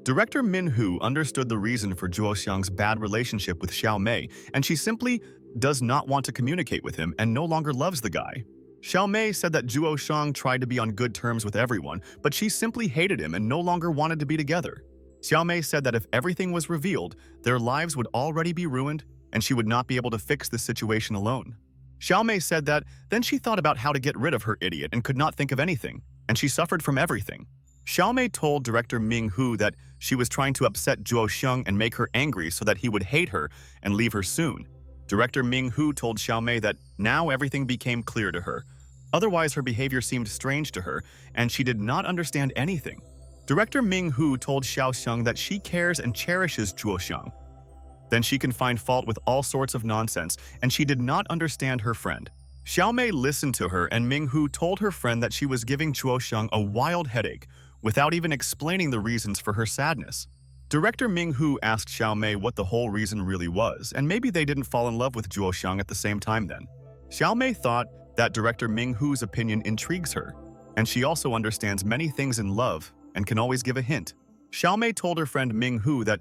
Director Minhu understood the reason for Zhuoshang's bad relationship with Xiaomei, and she simply does not want to communicate with him and no longer loves the guy. Xiaomei said that Zhuoshang tried to be on good terms with everyone, but she simply hated him and no longer wanted to be together. Xiaomei said that if everything was revealed, their lives would already be ruined and she would not be able to fix the situation alone. Xiaomei said that then she thought about how to get rid of her idiot and could not think of anything, and she suffered from everything. Xiaomei told director Minghu that she was trying to upset Zhuoshang and make her angry so that he would hate her and leave her soon. Director Minghu told Xiaomei that now everything became clear to her. Otherwise, her behavior seemed strange to her, and she did not understand anything. Director Minghu told Xiaosheng that she cares and cherishes Zhuoshang. Then she can find fault with all sorts of nonsense, and she did not understand her friend. Xiaomei listened to her, and Minghu told her friend that she was giving Zhuoshang a wild headache, without even explaining the reasons for her sadness. Director Minghu asked Xiaomei what the whole reason really was, and maybe they didn't fall in love with Zhuoshang at the same time then. Xiaomei thought that Director Minghu's opinion intrigues her, and she also understands many things in love and can always give a hint. Xiaomei told her friend Minghu that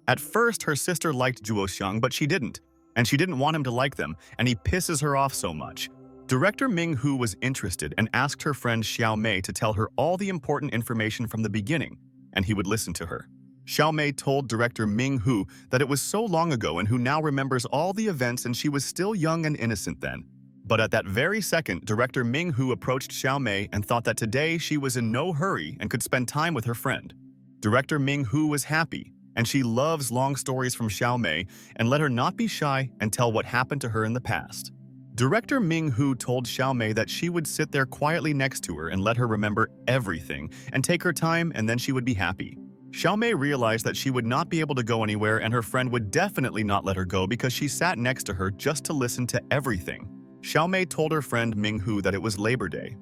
at first her sister liked Zhuoshang, but she didn't, and she didn't want him to like them, and he pisses her off so much. Director Minghu was interested and asked her friend Xiaomei to tell her all the important information from the beginning, and he would listen to her. Xiaomei told director Minghu that it was so long ago and who now remembers all the events and she was still young and innocent then. But at that very second, director Minghu approached Xiaomei and thought that today she was in no hurry and could spend time with her friend. Director Minghu was happy, and she loves long stories from Xiaomei and let her not be shy and tell what happened to her in the past. Director Minghu told Xiaomei that she would sit there quietly next to her and let her remember everything and take her time, and then she would be happy. Xiaomei realized that she would not be able to go anywhere and her friend would definitely not let her go because she sat next to her just to listen to everything. Xiaomei told her friend Minghu that it was Labor Day,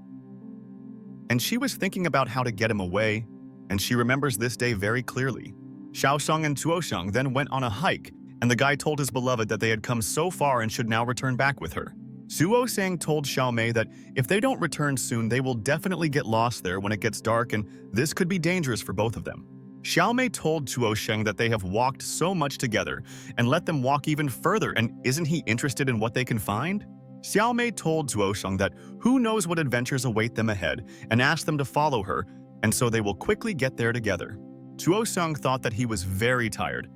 and she was thinking about how to get him away, and she remembers this day very clearly. Xiaosheng and Zhuoshang then went on a hike, and the guy told his beloved that they had come so far and should now return back with her. Zhuoshang told Xiaomei that if they don't return soon, they will definitely get lost there when it gets dark, and this could be dangerous for both of them. Xiaomei told Zhuoshang that they have walked so much together and let them walk even further, and isn't he interested in what they can find? Xiaomei told Zhuoshang that who knows what adventures await them ahead and asked them to follow her, and so they will quickly get there together. Zhuoshang thought that he was very tired.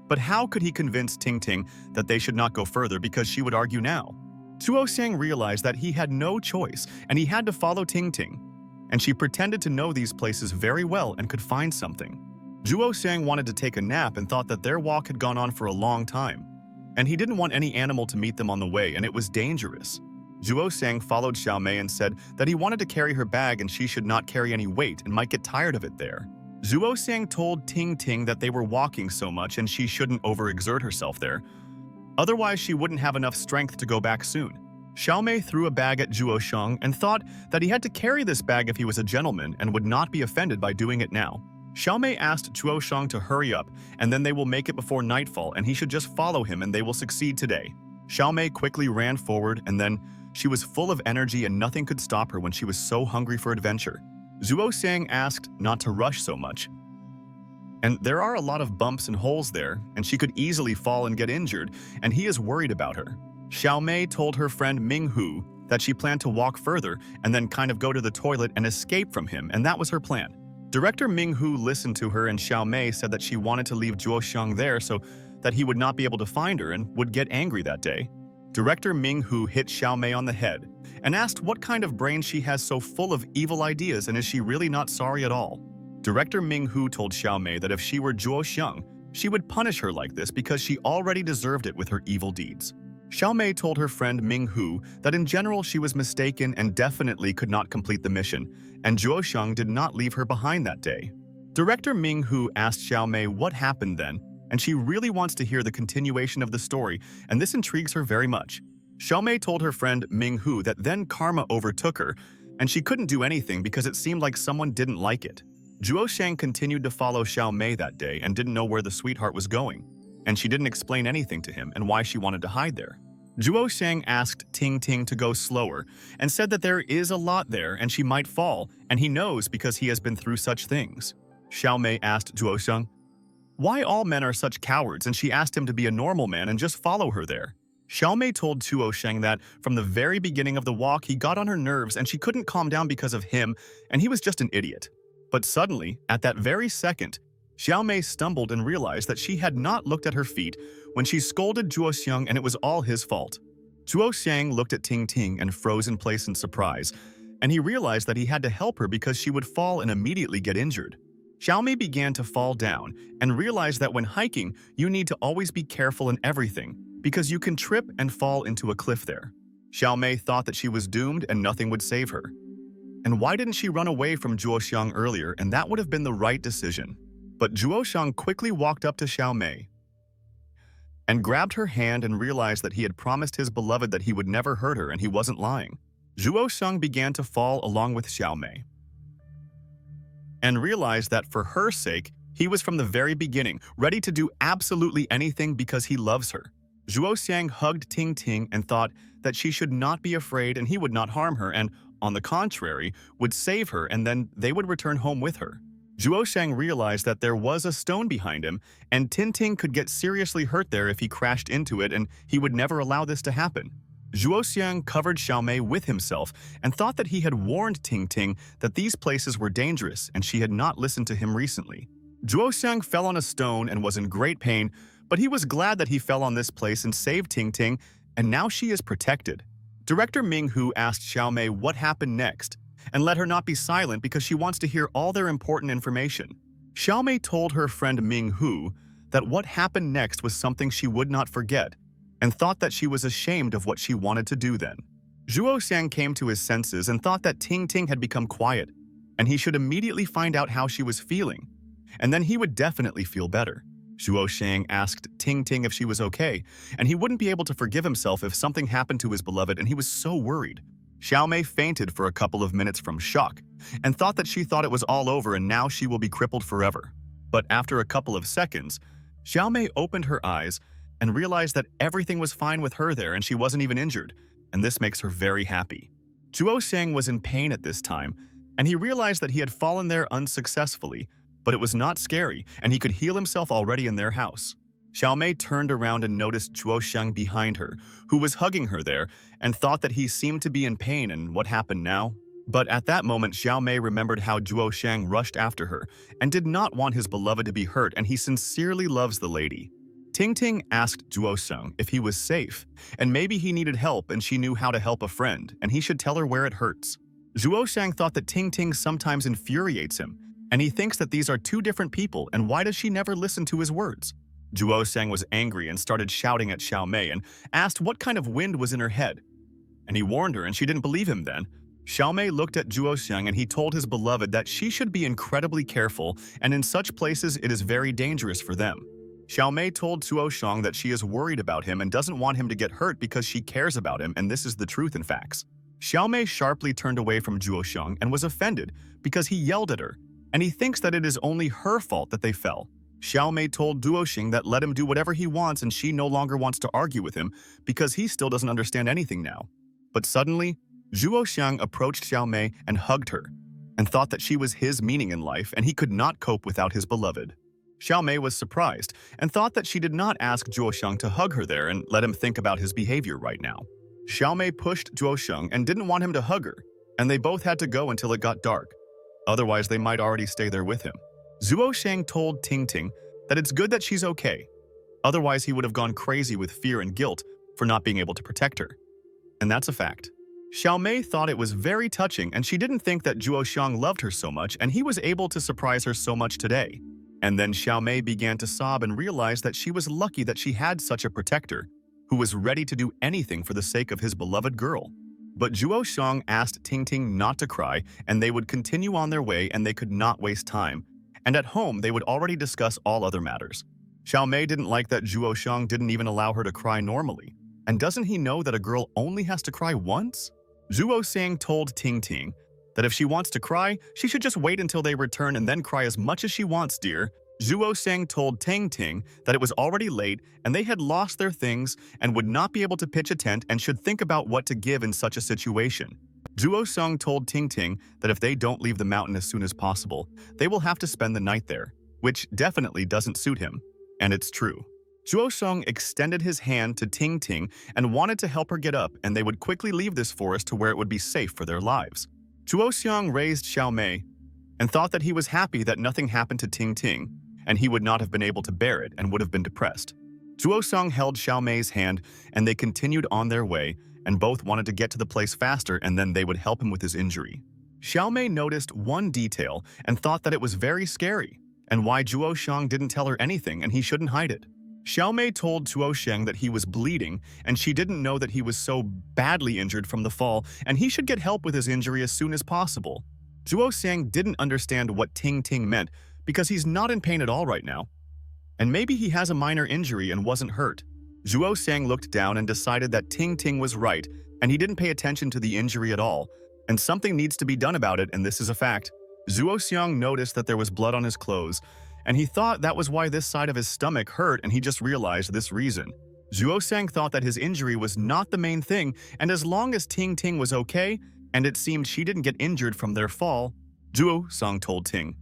But how could he convince Tingting that they should not go further because she would argue now? Zhuoshang realized that he had no choice and he had to follow Tingting, and she pretended to know these places very well and could find something. Zhuoshang wanted to take a nap and thought that their walk had gone on for a long time, and he didn't want any animal to meet them on the way, and it was dangerous. Zhuo Xiang followed Xiao Mei and said that he wanted to carry her bag and she should not carry any weight and might get tired of it there. Zhuo Xiang told Ting Ting that they were walking so much and she shouldn't overexert herself there. Otherwise, she wouldn't have enough strength to go back soon. Xiao Mei threw a bag at Zhuo Xiang and thought that he had to carry this bag if he was a gentleman and would not be offended by doing it now. Xiao Mei asked Zhuo Xiang to hurry up, and then they will make it before nightfall and he should just follow him and they will succeed today. Xiao Mei quickly ran forward and then she was full of energy and nothing could stop her when she was so hungry for adventure. Zhuo Xiang asked not to rush so much. And there are a lot of bumps and holes there, and she could easily fall and get injured, and he is worried about her. Xiao Mei told her friend Ming Hu that she planned to walk further and then kind of go to the toilet and escape from him, and that was her plan. Director Ming Hu listened to her and Xiao Mei said that she wanted to leave Zhuo Xiang there so that he would not be able to find her and would get angry that day. Director Ming Hu hit Xiao Mei on the head and asked what kind of brain she has so full of evil ideas and is she really not sorry at all. Director Ming Hu told Xiao Mei that if she were Zhuo Xiang, she would punish her like this because she already deserved it with her evil deeds. Xiao Mei told her friend Ming Hu that in general she was mistaken and definitely could not complete the mission, and Zhuo Xiang did not leave her behind that day. Director Ming Hu asked Xiao Mei what happened then, and she really wants to hear the continuation of the story, and this intrigues her very much. Xiao Mei told her friend Ming Hu that then karma overtook her, and she couldn't do anything because it seemed like someone didn't like it. Zhuo Xiang continued to follow Xiao Mei that day and didn't know where the sweetheart was going, and she didn't explain anything to him and why she wanted to hide there. Zhuo Xiang asked Ting Ting to go slower and said that there is a lot there and she might fall, and he knows because he has been through such things. Xiao Mei asked Zhuo Xiang why all men are such cowards, and she asked him to be a normal man and just follow her there. Xiao Mei told Zhuo Xiang that from the very beginning of the walk he got on her nerves and she couldn't calm down because of him, and he was just an idiot. But suddenly, at that very second, Xiao Mei stumbled and realized that she had not looked at her feet when she scolded Zhuo Xiang and it was all his fault. Zhuo Xiang looked at Ting Ting and froze in place in surprise, and he realized that he had to help her because she would fall and immediately get injured. Xiao Mei began to fall down and realized that when hiking, you need to always be careful in everything because you can trip and fall into a cliff there. Xiao Mei thought that she was doomed and nothing would save her. And why didn't she run away from Zhuo Xiang earlier, and that would have been the right decision. But Zhuo Xiang quickly walked up to Xiao Mei and grabbed her hand and realized that he had promised his beloved that he would never hurt her and he wasn't lying. Zhuo Xiang began to fall along with Xiao Mei and realized that for her sake, he was from the very beginning ready to do absolutely anything because he loves her. Zhuo Xiang hugged Ting Ting and thought that she should not be afraid and he would not harm her and, on the contrary, would save her and then they would return home with her. Zhuo Xiang realized that there was a stone behind him and Ting Ting could get seriously hurt there if he crashed into it and he would never allow this to happen. Zhuo Xiang covered Xiao Mei with himself and thought that he had warned Ting Ting that these places were dangerous and she had not listened to him recently. Zhuo Xiang fell on a stone and was in great pain, but he was glad that he fell on this place and saved Ting Ting, and now she is protected. Director Ming Hu asked Xiao Mei what happened next, and let her not be silent because she wants to hear all their important information. Xiao Mei told her friend Ming Hu that what happened next was something she would not forget, and thought that she was ashamed of what she wanted to do then. Zhuo Xiang came to his senses and thought that Ting Ting had become quiet, and he should immediately find out how she was feeling, and then he would definitely feel better. Zhuo Xiang asked Ting Ting if she was okay, and he wouldn't be able to forgive himself if something happened to his beloved, and he was so worried. Xiao Mei fainted for a couple of minutes from shock, and thought that she thought it was all over and now she will be crippled forever. But after a couple of seconds, Xiao Mei opened her eyes and realized that everything was fine with her there and she wasn't even injured, and this makes her very happy. Zhuo Xiang was in pain at this time, and he realized that he had fallen there unsuccessfully, but it was not scary, and he could heal himself already in their house. Xiao Mei turned around and noticed Zhuo Xiang behind her, who was hugging her there, and thought that he seemed to be in pain and what happened now. But at that moment, Xiao Mei remembered how Zhuo Xiang rushed after her and did not want his beloved to be hurt, and he sincerely loves the lady. Ting Ting asked Zhuo Xiang if he was safe, and maybe he needed help and she knew how to help a friend, and he should tell her where it hurts. Zhuo Xiang thought that Ting Ting sometimes infuriates him, and he thinks that these are two different people, and why does she never listen to his words? Zhuo Xiang was angry and started shouting at Xiao Mei and asked what kind of wind was in her head. And he warned her and she didn't believe him then. Xiaomei looked at Zhuo Xiang and he told his beloved that she should be incredibly careful and in such places it is very dangerous for them. Xiaomei told Zhuo Xiang that she is worried about him and doesn't want him to get hurt because she cares about him, and this is the truth and facts. Xiaomei sharply turned away from Zhuo Xiang and was offended because he yelled at her, and he thinks that it is only her fault that they fell. Xiaomei told Duo Xing that let him do whatever he wants and she no longer wants to argue with him because he still doesn't understand anything now. But suddenly, Zhuo Xiang approached Xiaomei and hugged her, and thought that she was his meaning in life and he could not cope without his beloved. Xiaomei was surprised and thought that she did not ask Zhuo Xiang to hug her there and let him think about his behavior right now. Xiaomei pushed Zhuo Xiang and didn't want him to hug her, and they both had to go until it got dark. Otherwise, they might already stay there with him. Zhuo Xiang told Ting Ting that it's good that she's okay. Otherwise, he would have gone crazy with fear and guilt for not being able to protect her. And that's a fact. Xiaomei thought it was very touching and she didn't think that Zhuo Xiang loved her so much and he was able to surprise her so much today. And then Xiaomei began to sob and realized that she was lucky that she had such a protector who was ready to do anything for the sake of his beloved girl. But Zhuo Xiang asked Ting Ting not to cry and they would continue on their way and they could not waste time. And at home, they would already discuss all other matters. Xiaomei didn't like that Zhuo Xiang didn't even allow her to cry normally. And doesn't he know that a girl only has to cry once? Zhuo Xiang told Ting Ting that if she wants to cry, she should just wait until they return and then cry as much as she wants, dear. Zhuo Xiang told Ting Ting that it was already late and they had lost their things and would not be able to pitch a tent and should think about what to give in such a situation. Zhuo Xiang told Ting Ting that if they don't leave the mountain as soon as possible, they will have to spend the night there, which definitely doesn't suit him. And it's true. Zhuo Xiang extended his hand to Ting Ting and wanted to help her get up, and they would quickly leave this forest to where it would be safe for their lives. Zhuo Xiang raised Xiaomei and thought that he was happy that nothing happened to Ting Ting, and he would not have been able to bear it and would have been depressed. Zhuo Xiang held Xiaomei's hand and they continued on their way, and both wanted to get to the place faster and then they would help him with his injury. Xiaomei noticed one detail and thought that it was very scary, and why Zhuo Xiang didn't tell her anything and he shouldn't hide it. Xiaomei told Zhuo Xiang that he was bleeding and she didn't know that he was so badly injured from the fall and he should get help with his injury as soon as possible. Zhuo Xiang didn't understand what Ting Ting meant because he's not in pain at all right now. And maybe he has a minor injury and wasn't hurt. Zhuo Xiang looked down and decided that Ting Ting was right and he didn't pay attention to the injury at all, and something needs to be done about it, and this is a fact. Zhuo Xiang noticed that there was blood on his clothes, and he thought that was why this side of his stomach hurt, and he just realized this reason. Zhuo Xiang thought that his injury was not the main thing, and as long as Ting Ting was okay, and it seemed she didn't get injured from their fall, Zhuo Xiang told Ting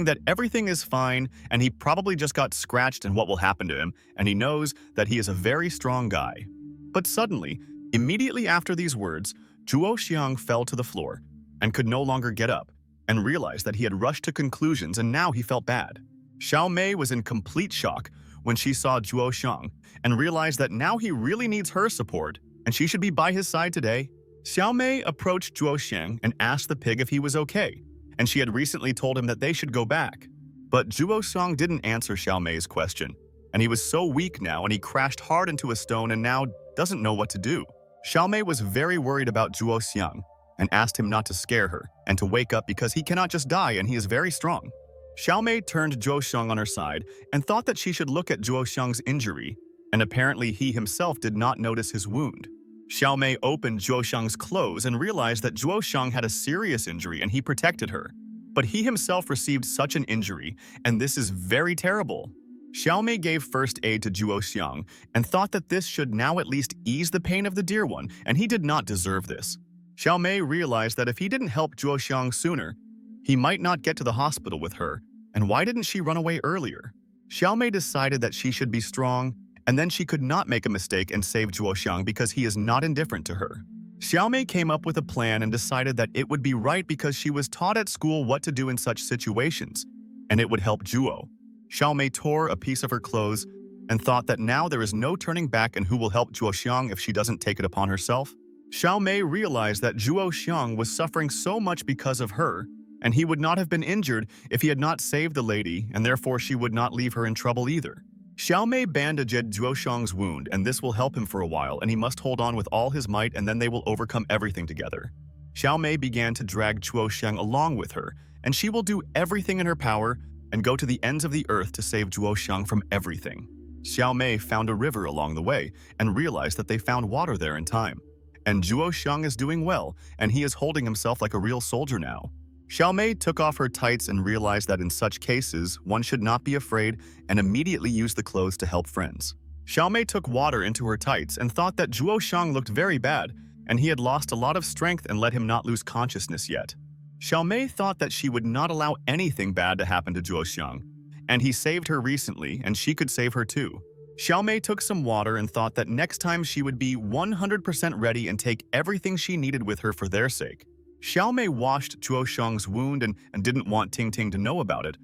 that everything is fine, and he probably just got scratched and what will happen to him, and he knows that he is a very strong guy. But suddenly, immediately after these words, Zhuo Xiang fell to the floor and could no longer get up, and realized that he had rushed to conclusions and now he felt bad. Xiaomei was in complete shock when she saw Zhuo Xiang and realized that now he really needs her support and she should be by his side today. Xiaomei approached Zhuo Xiang and asked the pig if he was okay, and she had recently told him that they should go back. But Zhuo Xiang didn't answer Xiaomei's question, and he was so weak now and he crashed hard into a stone and now doesn't know what to do. Xiaomei was very worried about Zhuo Xiang and asked him not to scare her and to wake up because he cannot just die and he is very strong. Xiaomei turned Zhuo Xiang on her side and thought that she should look at Zhuo Xiang's injury, and apparently he himself did not notice his wound. Xiaomei opened Zhuo Xiang's clothes and realized that Zhuo Xiang had a serious injury and he protected her. But he himself received such an injury, and this is very terrible. Xiaomei gave first aid to Zhuo Xiang and thought that this should now at least ease the pain of the dear one, and he did not deserve this. Xiaomei realized that if he didn't help Zhuo Xiang sooner, he might not get to the hospital with her, and why didn't she run away earlier? Xiaomei decided that she should be strong, and then she could not make a mistake and save Zhuo Xiang because he is not indifferent to her. Xiaomei came up with a plan and decided that it would be right because she was taught at school what to do in such situations, and it would help Zhuo. Xiaomei tore a piece of her clothes and thought that now there is no turning back and who will help Zhuo Xiang if she doesn't take it upon herself. Xiaomei realized that Zhuo Xiang was suffering so much because of her, and he would not have been injured if he had not saved the lady, and therefore she would not leave her in trouble either. Xiao Mei bandaged Zhuoshang's wound, and this will help him for a while, and he must hold on with all his might, and then they will overcome everything together. Xiao Mei began to drag Zhuoshang along with her, and she will do everything in her power and go to the ends of the earth to save Zhuoshang from everything. Xiao Mei found a river along the way and realized that they found water there in time. And Zhuoshang is doing well, and he is holding himself like a real soldier now. Xiao Mei took off her tights and realized that in such cases, one should not be afraid and immediately use the clothes to help friends. Xiao Mei took water into her tights and thought that Zhuoshang looked very bad, and he had lost a lot of strength and let him not lose consciousness yet. Xiao Mei thought that she would not allow anything bad to happen to Zhuoshang, and he saved her recently, and she could save her too. Xiao Mei took some water and thought that next time she would be 100% ready and take everything she needed with her for their sake. Xiao Mei washed Zhuoshang's wound and didn't want Ting Ting to know about it.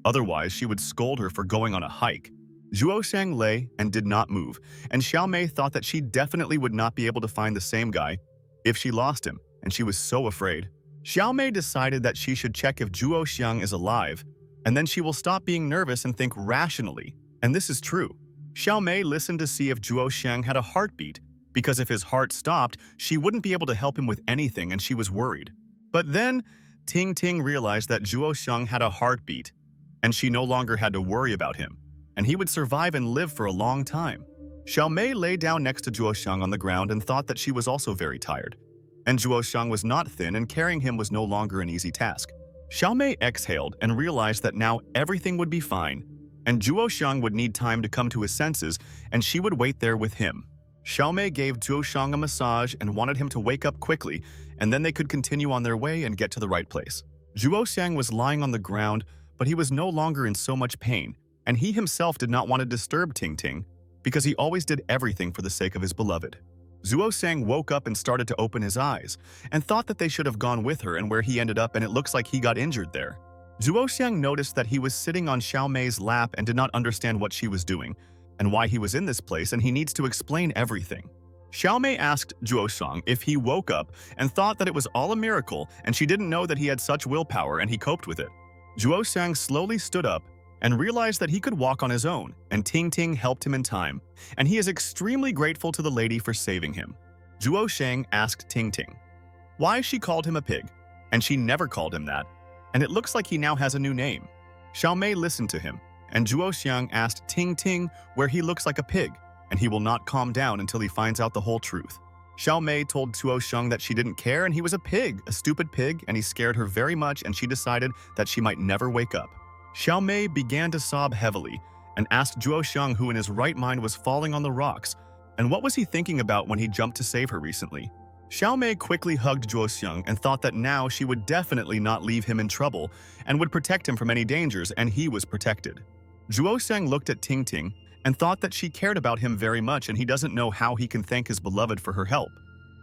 Otherwise, she would scold her for going on a hike. Zhuoshang lay and did not move, and Xiao Mei thought that she definitely would not be able to find the same guy if she lost him, and she was so afraid. Xiao Mei decided that she should check if Zhuoshang is alive, and then she will stop being nervous and think rationally, and this is true. Xiao Mei listened to see if Zhuoshang had a heartbeat, because if his heart stopped, she wouldn't be able to help him with anything and she was worried. But then, Ting Ting realized that Zhuoshang had a heartbeat, and she no longer had to worry about him, and he would survive and live for a long time. Xiao Mei lay down next to Zhuoshang on the ground and thought that she was also very tired. And Zhuoshang was not thin, and carrying him was no longer an easy task. Xiao Mei exhaled and realized that now everything would be fine, and Zhuoshang would need time to come to his senses, and she would wait there with him. Xiao Mei gave Zhuoshang a massage and wanted him to wake up quickly, and then they could continue on their way and get to the right place. Zhuoshang was lying on the ground, but he was no longer in so much pain, and he himself did not want to disturb Ting Ting, because he always did everything for the sake of his beloved. Zhuoshang woke up and started to open his eyes, and thought that they should have gone with her, and where he ended up, and it looks like he got injured there. Zhuoshang noticed that he was sitting on Xiao Mei's lap and did not understand what she was doing, and why he was in this place, and he needs to explain everything. Xiao Mei asked Zhuoshang if he woke up and thought that it was all a miracle, and she didn't know that he had such willpower and he coped with it. Zhuoshang slowly stood up and realized that he could walk on his own, and Ting Ting helped him in time, and he is extremely grateful to the lady for saving him. Zhuoshang asked Ting Ting why she called him a pig, and she never called him that, and it looks like he now has a new name. Xiao Mei listened to him, and Zhuoshang asked Ting Ting where he looks like a pig, and he will not calm down until he finds out the whole truth. Xiao Mei told Zhuoshang that she didn't care and he was a pig, a stupid pig, and he scared her very much, and she decided that she might never wake up. Xiao Mei began to sob heavily and asked Zhuoshang who in his right mind was falling on the rocks, and what was he thinking about when he jumped to save her recently. Xiao Mei quickly hugged Zhuoshang and thought that now she would definitely not leave him in trouble and would protect him from any dangers, and he was protected. Zhuoshang looked at Ting Ting and thought that she cared about him very much, and he doesn't know how he can thank his beloved for her help.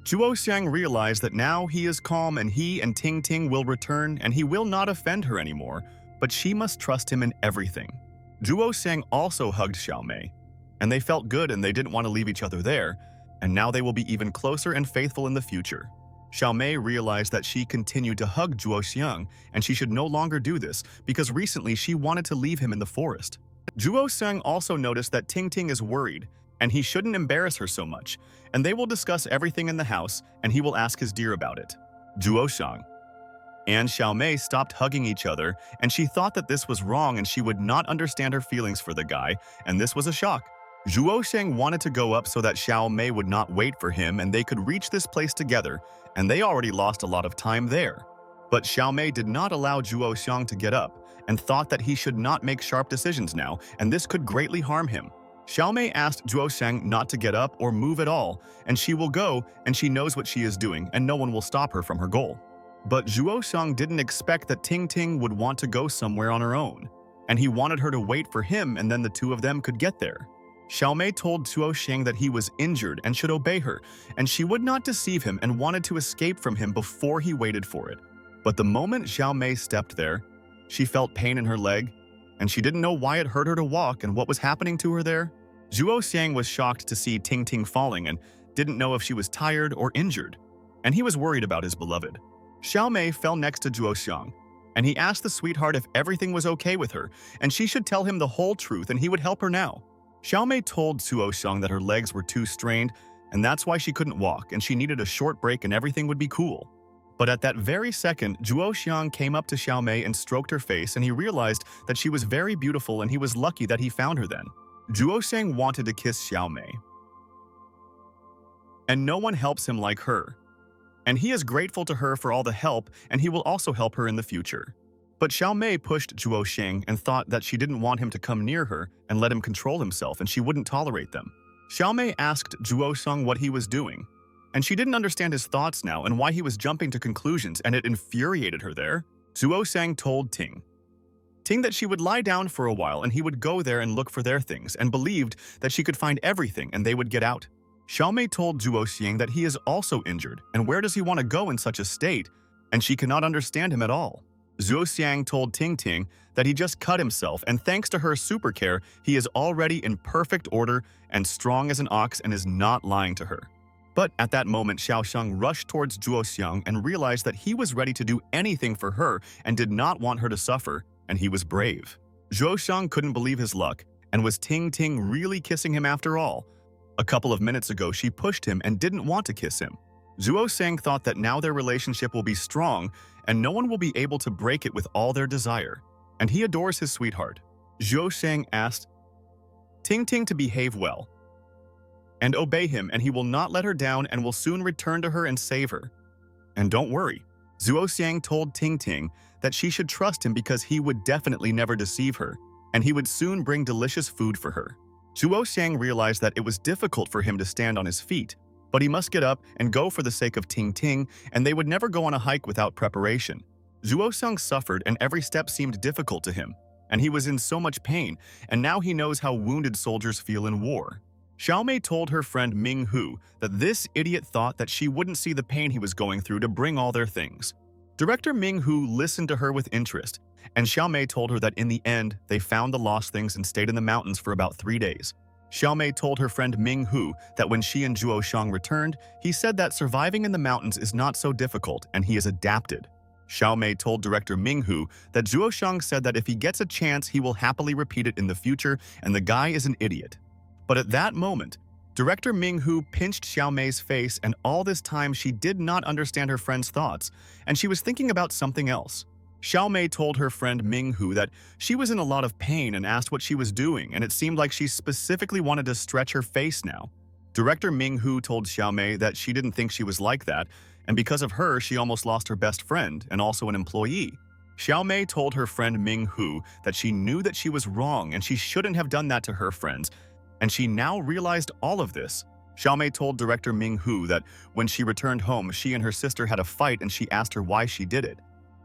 Zhuoshang realized that now he is calm and he and Ting Ting will return, and he will not offend her anymore, but she must trust him in everything. Zhuoshang also hugged Xiao Mei, and they felt good and they didn't want to leave each other there, and now they will be even closer and faithful in the future. Xiao Mei realized that she continued to hug Zhuoshang, and she should no longer do this because recently she wanted to leave him in the forest. Zhuoshang also noticed that Ting Ting is worried, and he shouldn't embarrass her so much, and they will discuss everything in the house, and he will ask his dear about it. Zhuoshang and Xiao Mei stopped hugging each other, and she thought that this was wrong and she would not understand her feelings for the guy, and this was a shock. Zhuoshang wanted to go up so that Xiao Mei would not wait for him and they could reach this place together, and they already lost a lot of time there. But Xiao Mei did not allow Zhuoshang to get up and thought that he should not make sharp decisions now, and this could greatly harm him. Xiao Mei asked Zhuoshang not to get up or move at all, and she will go, and she knows what she is doing, and no one will stop her from her goal. But Zhuoshang didn't expect that Ting Ting would want to go somewhere on her own, and he wanted her to wait for him, and then the two of them could get there. Xiao Mei told Zhuoshang that he was injured and should obey her, and she would not deceive him and wanted to escape from him before he waited for it. But the moment Xiao Mei stepped there, she felt pain in her leg, and she didn't know why it hurt her to walk and what was happening to her there. Zhuoshang was shocked to see Ting Ting falling and didn't know if she was tired or injured, and he was worried about his beloved. Xiao Mei fell next to Zhuoshang, and he asked the sweetheart if everything was okay with her, and she should tell him the whole truth and he would help her now. Xiao Mei told Zuo Xiang that her legs were too strained, and that's why she couldn't walk, and she needed a short break and everything would be cool. But at that very second, Zhuo Xiang came up to Xiao Mei and stroked her face, and he realized that she was very beautiful and he was lucky that he found her then. Zhuo Xiang wanted to kiss Xiao Mei. And no one helps him like her. And he is grateful to her for all the help, and he will also help her in the future. But Xiao Mei pushed Zhuo Xiang and thought that she didn't want him to come near her and let him control himself, and she wouldn't tolerate them. Xiao Mei asked Zhuo Xiang what he was doing, and she didn't understand his thoughts now and why he was jumping to conclusions, and it infuriated her there. Zhuo Xiang told Ting that she would lie down for a while and he would go there and look for their things, and believed that she could find everything and they would get out. Xiao Mei told Zhuo Xiang that he is also injured, and where does he want to go in such a state? And she cannot understand him at all. Zhuo Xiang told Ting that he just cut himself, and thanks to her super care, he is already in perfect order and strong as an ox and is not lying to her. But at that moment, Xiao Xiang rushed towards Zhuo Xiang and realized that he was ready to do anything for her and did not want her to suffer, and he was brave. Zhuo Xiang couldn't believe his luck, and was Ting really kissing him after all? A couple of minutes ago, she pushed him and didn't want to kiss him. Zhuo Xiang thought that now their relationship will be strong and no one will be able to break it with all their desire, and he adores his sweetheart. Zhuo Xiang asked Ting to behave well and obey him, and he will not let her down and will soon return to her and save her. And don't worry, Zhuo Xiang told Ting that she should trust him because he would definitely never deceive her, and he would soon bring delicious food for her. Zhuo Xiang realized that it was difficult for him to stand on his feet, but he must get up and go for the sake of Ting, and they would never go on a hike without preparation. Zhuo Xiang suffered, and every step seemed difficult to him, and he was in so much pain, and now he knows how wounded soldiers feel in war. Xiao Mei told her friend Ming Hu that this idiot thought that she wouldn't see the pain he was going through to bring all their things. Director Ming Hu listened to her with interest, and Xiao Mei told her that in the end, they found the lost things and stayed in the mountains for about 3 days. Xiao Mei told her friend Ming Hu that when she and Zhuo Xiang returned, he said that surviving in the mountains is not so difficult and he is adapted. Xiao Mei told Director Ming Hu that Zhuo Xiang said that if he gets a chance, he will happily repeat it in the future, and the guy is an idiot. But at that moment, Director Ming Hu pinched Xiao Mei's face, and all this time she did not understand her friend's thoughts, and she was thinking about something else. Xiao Mei told her friend Ming Hu that she was in a lot of pain and asked what she was doing, and it seemed like she specifically wanted to stretch her face now. Director Ming Hu told Xiao Mei that she didn't think she was like that, and because of her, she almost lost her best friend and also an employee. Xiao Mei told her friend Ming Hu that she knew that she was wrong and she shouldn't have done that to her friends, and she now realized all of this. Xiao Mei told Director Ming Hu that when she returned home, she and her sister had a fight and she asked her why she did it.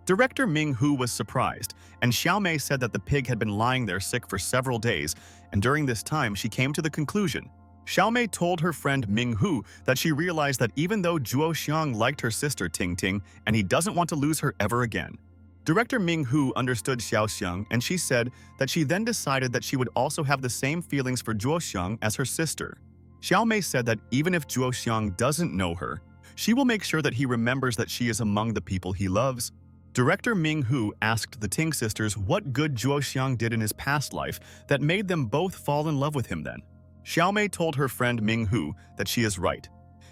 Director Ming Hu was surprised, and Xiao Mei said that the pig had been lying there sick for several days, and during this time she came to the conclusion. Xiao Mei told her friend Ming Hu that she realized that even though Zhuo Xiang liked her sister Ting, and he doesn't want to lose her ever again. Director Ming Hu understood Xiao Xiang, and she said that she then decided that she would also have the same feelings for Zhuo Xiang as her sister. Xiao Mei said that even if Zhuo Xiang doesn't know her, she will make sure that he remembers that she is among the people he loves. Director Ming Hu asked the Ting sisters what good Zhuo Xiang did in his past life that made them both fall in love with him then. Xiao Mei told her friend Ming Hu that she is right,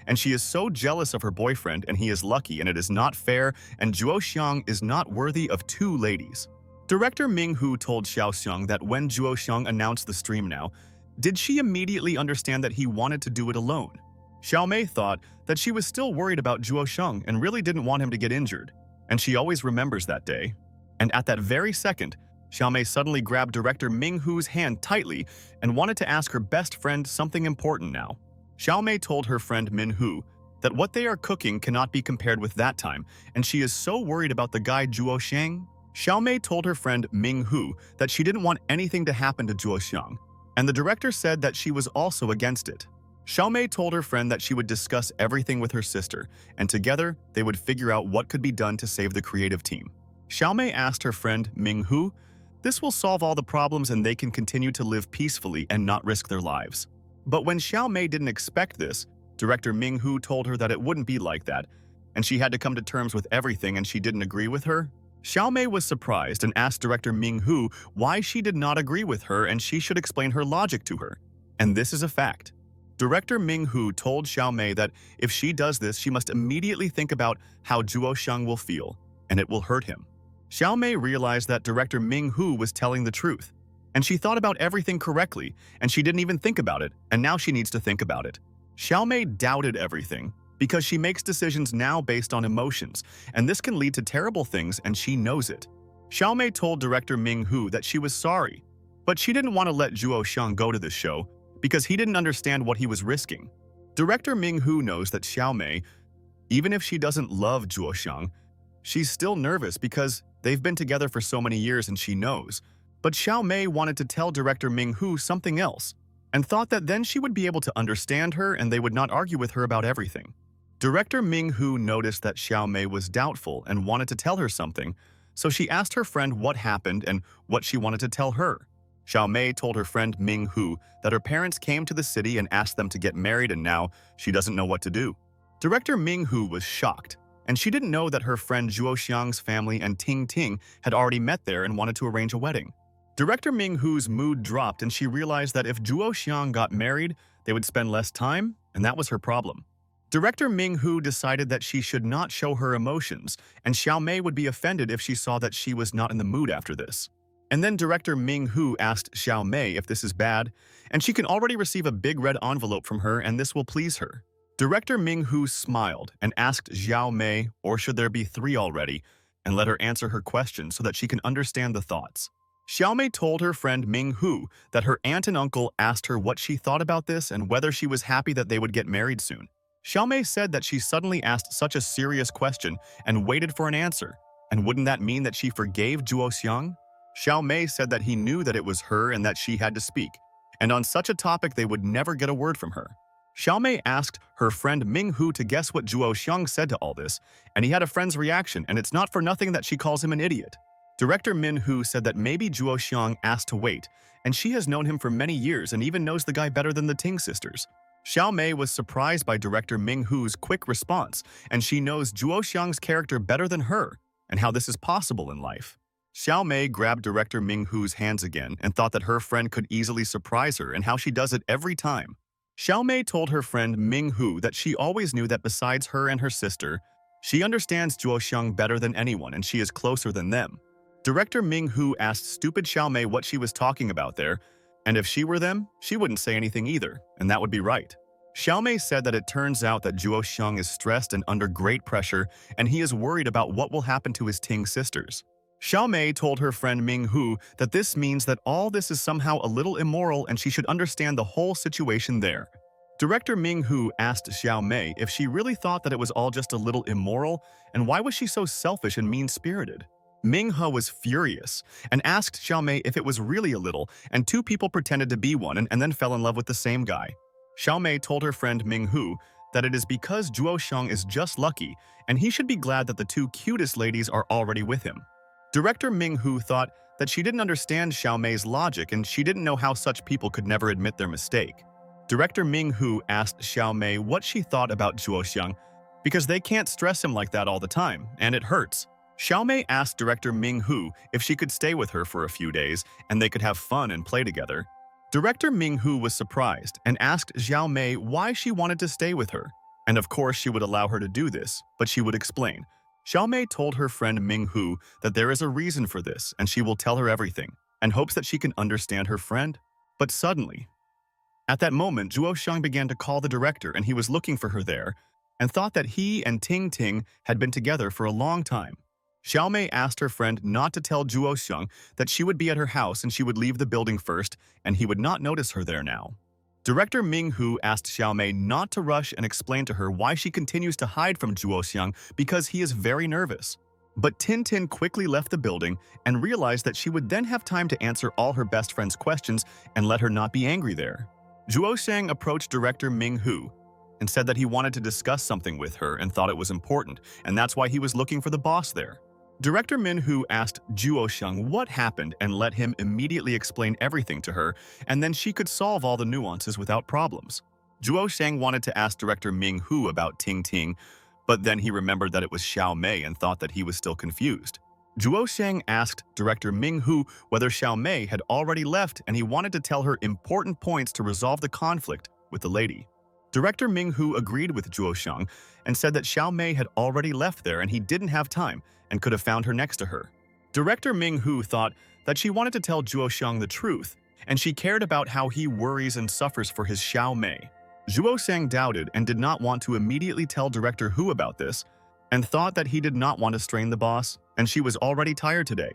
and she is so jealous of her boyfriend, and he is lucky, and it is not fair, and Zhuo Xiang is not worthy of 2 ladies. Director Ming Hu told Xiao Xiang that when Zhuo Xiang announced the stream now, did she immediately understand that he wanted to do it alone? Xiao Mei thought that she was still worried about Zhuo Xiang and really didn't want him to get injured, and she always remembers that day. And at that very second, Xiao Mei suddenly grabbed Director Ming Hu's hand tightly and wanted to ask her best friend something important now. Xiao Mei told her friend Min Hu that what they are cooking cannot be compared with that time, and she is so worried about the guy Zhuo Xiang. Xiao Mei told her friend Ming Hu that she didn't want anything to happen to Zhuo Xiang, and the director said that she was also against it. Xiao Mei told her friend that she would discuss everything with her sister, and together they would figure out what could be done to save the creative team. Xiao Mei asked her friend Ming Hu, this will solve all the problems and they can continue to live peacefully and not risk their lives. But when Xiao Mei didn't expect this, Director Ming Hu told her that it wouldn't be like that, and she had to come to terms with everything and she didn't agree with her. Xiao Mei was surprised and asked Director Ming Hu why she did not agree with her and she should explain her logic to her. And this is a fact. Director Ming-hu told Xiao Mei that if she does this, she must immediately think about how Zhuo Xiang will feel, and it will hurt him. Xiao Mei realized that Director Ming-hu was telling the truth, and she thought about everything correctly, and she didn't even think about it, and now she needs to think about it. Xiao Mei doubted everything, because she makes decisions now based on emotions, and this can lead to terrible things, and she knows it. Xiao Mei told Director Ming-hu that she was sorry, but she didn't want to let Zhuo Xiang go to this show because he didn't understand what he was risking. Director Ming-hu knows that Xiao Mei, even if she doesn't love Zhuo Xiang, she's still nervous because they've been together for so many years and she knows. But Xiao Mei wanted to tell Director Ming-hu something else and thought that then she would be able to understand her and they would not argue with her about everything. Director Ming-hu noticed that Xiao Mei was doubtful and wanted to tell her something, so she asked her friend what happened and what she wanted to tell her. Xiao Mei told her friend Ming-hu that her parents came to the city and asked them to get married and now she doesn't know what to do. Director Ming-hu was shocked, and she didn't know that her friend Zhuo Xiang's family and Ting Ting had already met there and wanted to arrange a wedding. Director Ming-hu's mood dropped and she realized that if Zhuo Xiang got married, they would spend less time, and that was her problem. Director Ming-hu decided that she should not show her emotions, and Xiao Mei would be offended if she saw that she was not in the mood after this. And then Director Ming-hu asked Xiao Mei if this is bad, and she can already receive a big red envelope from her and this will please her. Director Ming-hu smiled and asked Xiao Mei, or should there be 3 already, and let her answer her question so that she can understand the thoughts. Xiao Mei told her friend Ming-hu that her aunt and uncle asked her what she thought about this and whether she was happy that they would get married soon. Xiao Mei said that she suddenly asked such a serious question and waited for an answer, and wouldn't that mean that she forgave Zhuo Xiang? Xiao Mei said that he knew that it was her and that she had to speak, and on such a topic they would never get a word from her. Xiao Mei asked her friend Ming-hu to guess what Zhuo Xiang said to all this, and he had a friend's reaction, and it's not for nothing that she calls him an idiot. Director Min-hu said that maybe Zhuo Xiang asked to wait, and she has known him for many years and even knows the guy better than the Ting sisters. Xiao Mei was surprised by Director Ming-hu's quick response, and she knows Zhuo Xiang's character better than her, and how this is possible in life. Xiao Mei grabbed Director Ming-hu's hands again and thought that her friend could easily surprise her and how she does it every time. Xiao Mei told her friend Ming-hu that she always knew that besides her and her sister, she understands Zhuo Xiang better than anyone and she is closer than them. Director Ming-hu asked stupid Xiao Mei what she was talking about there, and if she were them, she wouldn't say anything either, and that would be right. Xiao Mei said that it turns out that Zhuo Xiang is stressed and under great pressure, and he is worried about what will happen to his Ting sisters. Xiao Mei told her friend Ming-hu that this means that all this is somehow a little immoral and she should understand the whole situation there. Director Ming-hu asked Xiao Mei if she really thought that it was all just a little immoral, and why was she so selfish and mean-spirited? Ming-hu was furious and asked Xiao Mei if it was really a little, and 2 people pretended to be one and then fell in love with the same guy. Xiao Mei told her friend Ming-hu that it is because Zhuo Xiang is just lucky, and he should be glad that the 2 cutest ladies are already with him. Director Ming-hu thought that she didn't understand Xiao Mei's logic and she didn't know how such people could never admit their mistake. Director Ming-hu asked Xiao Mei what she thought about Zhuo Xiang because they can't stress him like that all the time, and it hurts. Xiao Mei asked Director Ming-hu if she could stay with her for a few days and they could have fun and play together. Director Ming-hu was surprised and asked Xiao Mei why she wanted to stay with her. And of course she would allow her to do this, but she would explain. Xiao Mei told her friend Ming-hu that there is a reason for this and she will tell her everything, and hopes that she can understand her friend. But suddenly, at that moment, Zhuo Xiang began to call the director and he was looking for her there and thought that he and Ting Ting had been together for a long time. Xiao Mei asked her friend not to tell Zhuo Xiang that she would be at her house and she would leave the building first and he would not notice her there now. Director Ming-hu asked Xiao Mei not to rush and explain to her why she continues to hide from Zhuo Xiang because he is very nervous. But Tin Tin quickly left the building and realized that she would then have time to answer all her best friend's questions and let her not be angry there. Zhuo Xiang approached Director Ming-hu and said that he wanted to discuss something with her and thought it was important, and that's why he was looking for the boss there. Director Min-hu asked Zhuo Xiang what happened and let him immediately explain everything to her, and then she could solve all the nuances without problems. Zhuo Xiang wanted to ask Director Ming-hu about Ting Ting, but then he remembered that it was Xiao Mei and thought that he was still confused. Zhuo Shang asked director Ming Hu whether Xiao Mei had already left and he wanted to tell her important points to resolve the conflict with the lady. Director Ming Hu agreed with Zhuo Shang and said that Xiao Mei had already left there and he didn't have time and could have found her next to her. Director Ming Hu thought that she wanted to tell Zhuo Shang the truth, and she cared about how he worries and suffers for his Xiao Mei. Zhuo Shang doubted and did not want to immediately tell Director Hu about this, and thought that he did not want to strain the boss, and she was already tired today.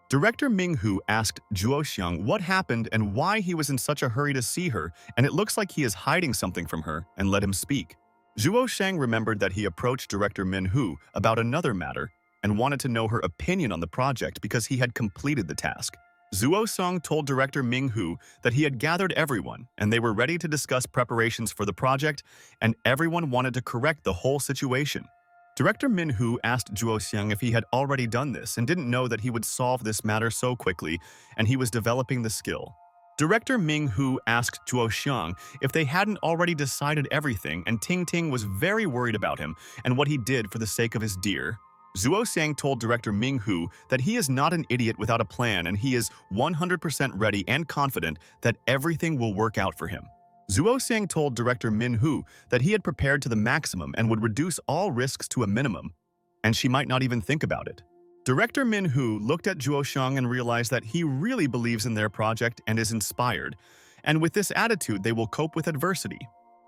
Director Ming Hu asked Zhuo Xiang what happened and why he was in such a hurry to see her, and it looks like he is hiding something from her, and let him speak. Zhuo Shang remembered that he approached Director Min Hu about another matter and wanted to know her opinion on the project because he had completed the task. Zhuo Xiang told Director Ming Hu that he had gathered everyone and they were ready to discuss preparations for the project, and everyone wanted to correct the whole situation. Director Min Hu asked Zhuo Xiang if he had already done this and didn't know that he would solve this matter so quickly, and he was developing the skill. Director Ming Hu asked Zhuo Xiang if they hadn't already decided everything, and Ting Ting was very worried about him and what he did for the sake of his dear. Zhuo Xiang told Director Ming Hu that he is not an idiot without a plan and he is 100% ready and confident that everything will work out for him. Zhuo Xiang told Director Min Hu that he had prepared to the maximum and would reduce all risks to a minimum, and she might not even think about it. Director Min Hu looked at Zhuo Xiang and realized that he really believes in their project and is inspired, and with this attitude they will cope with adversity.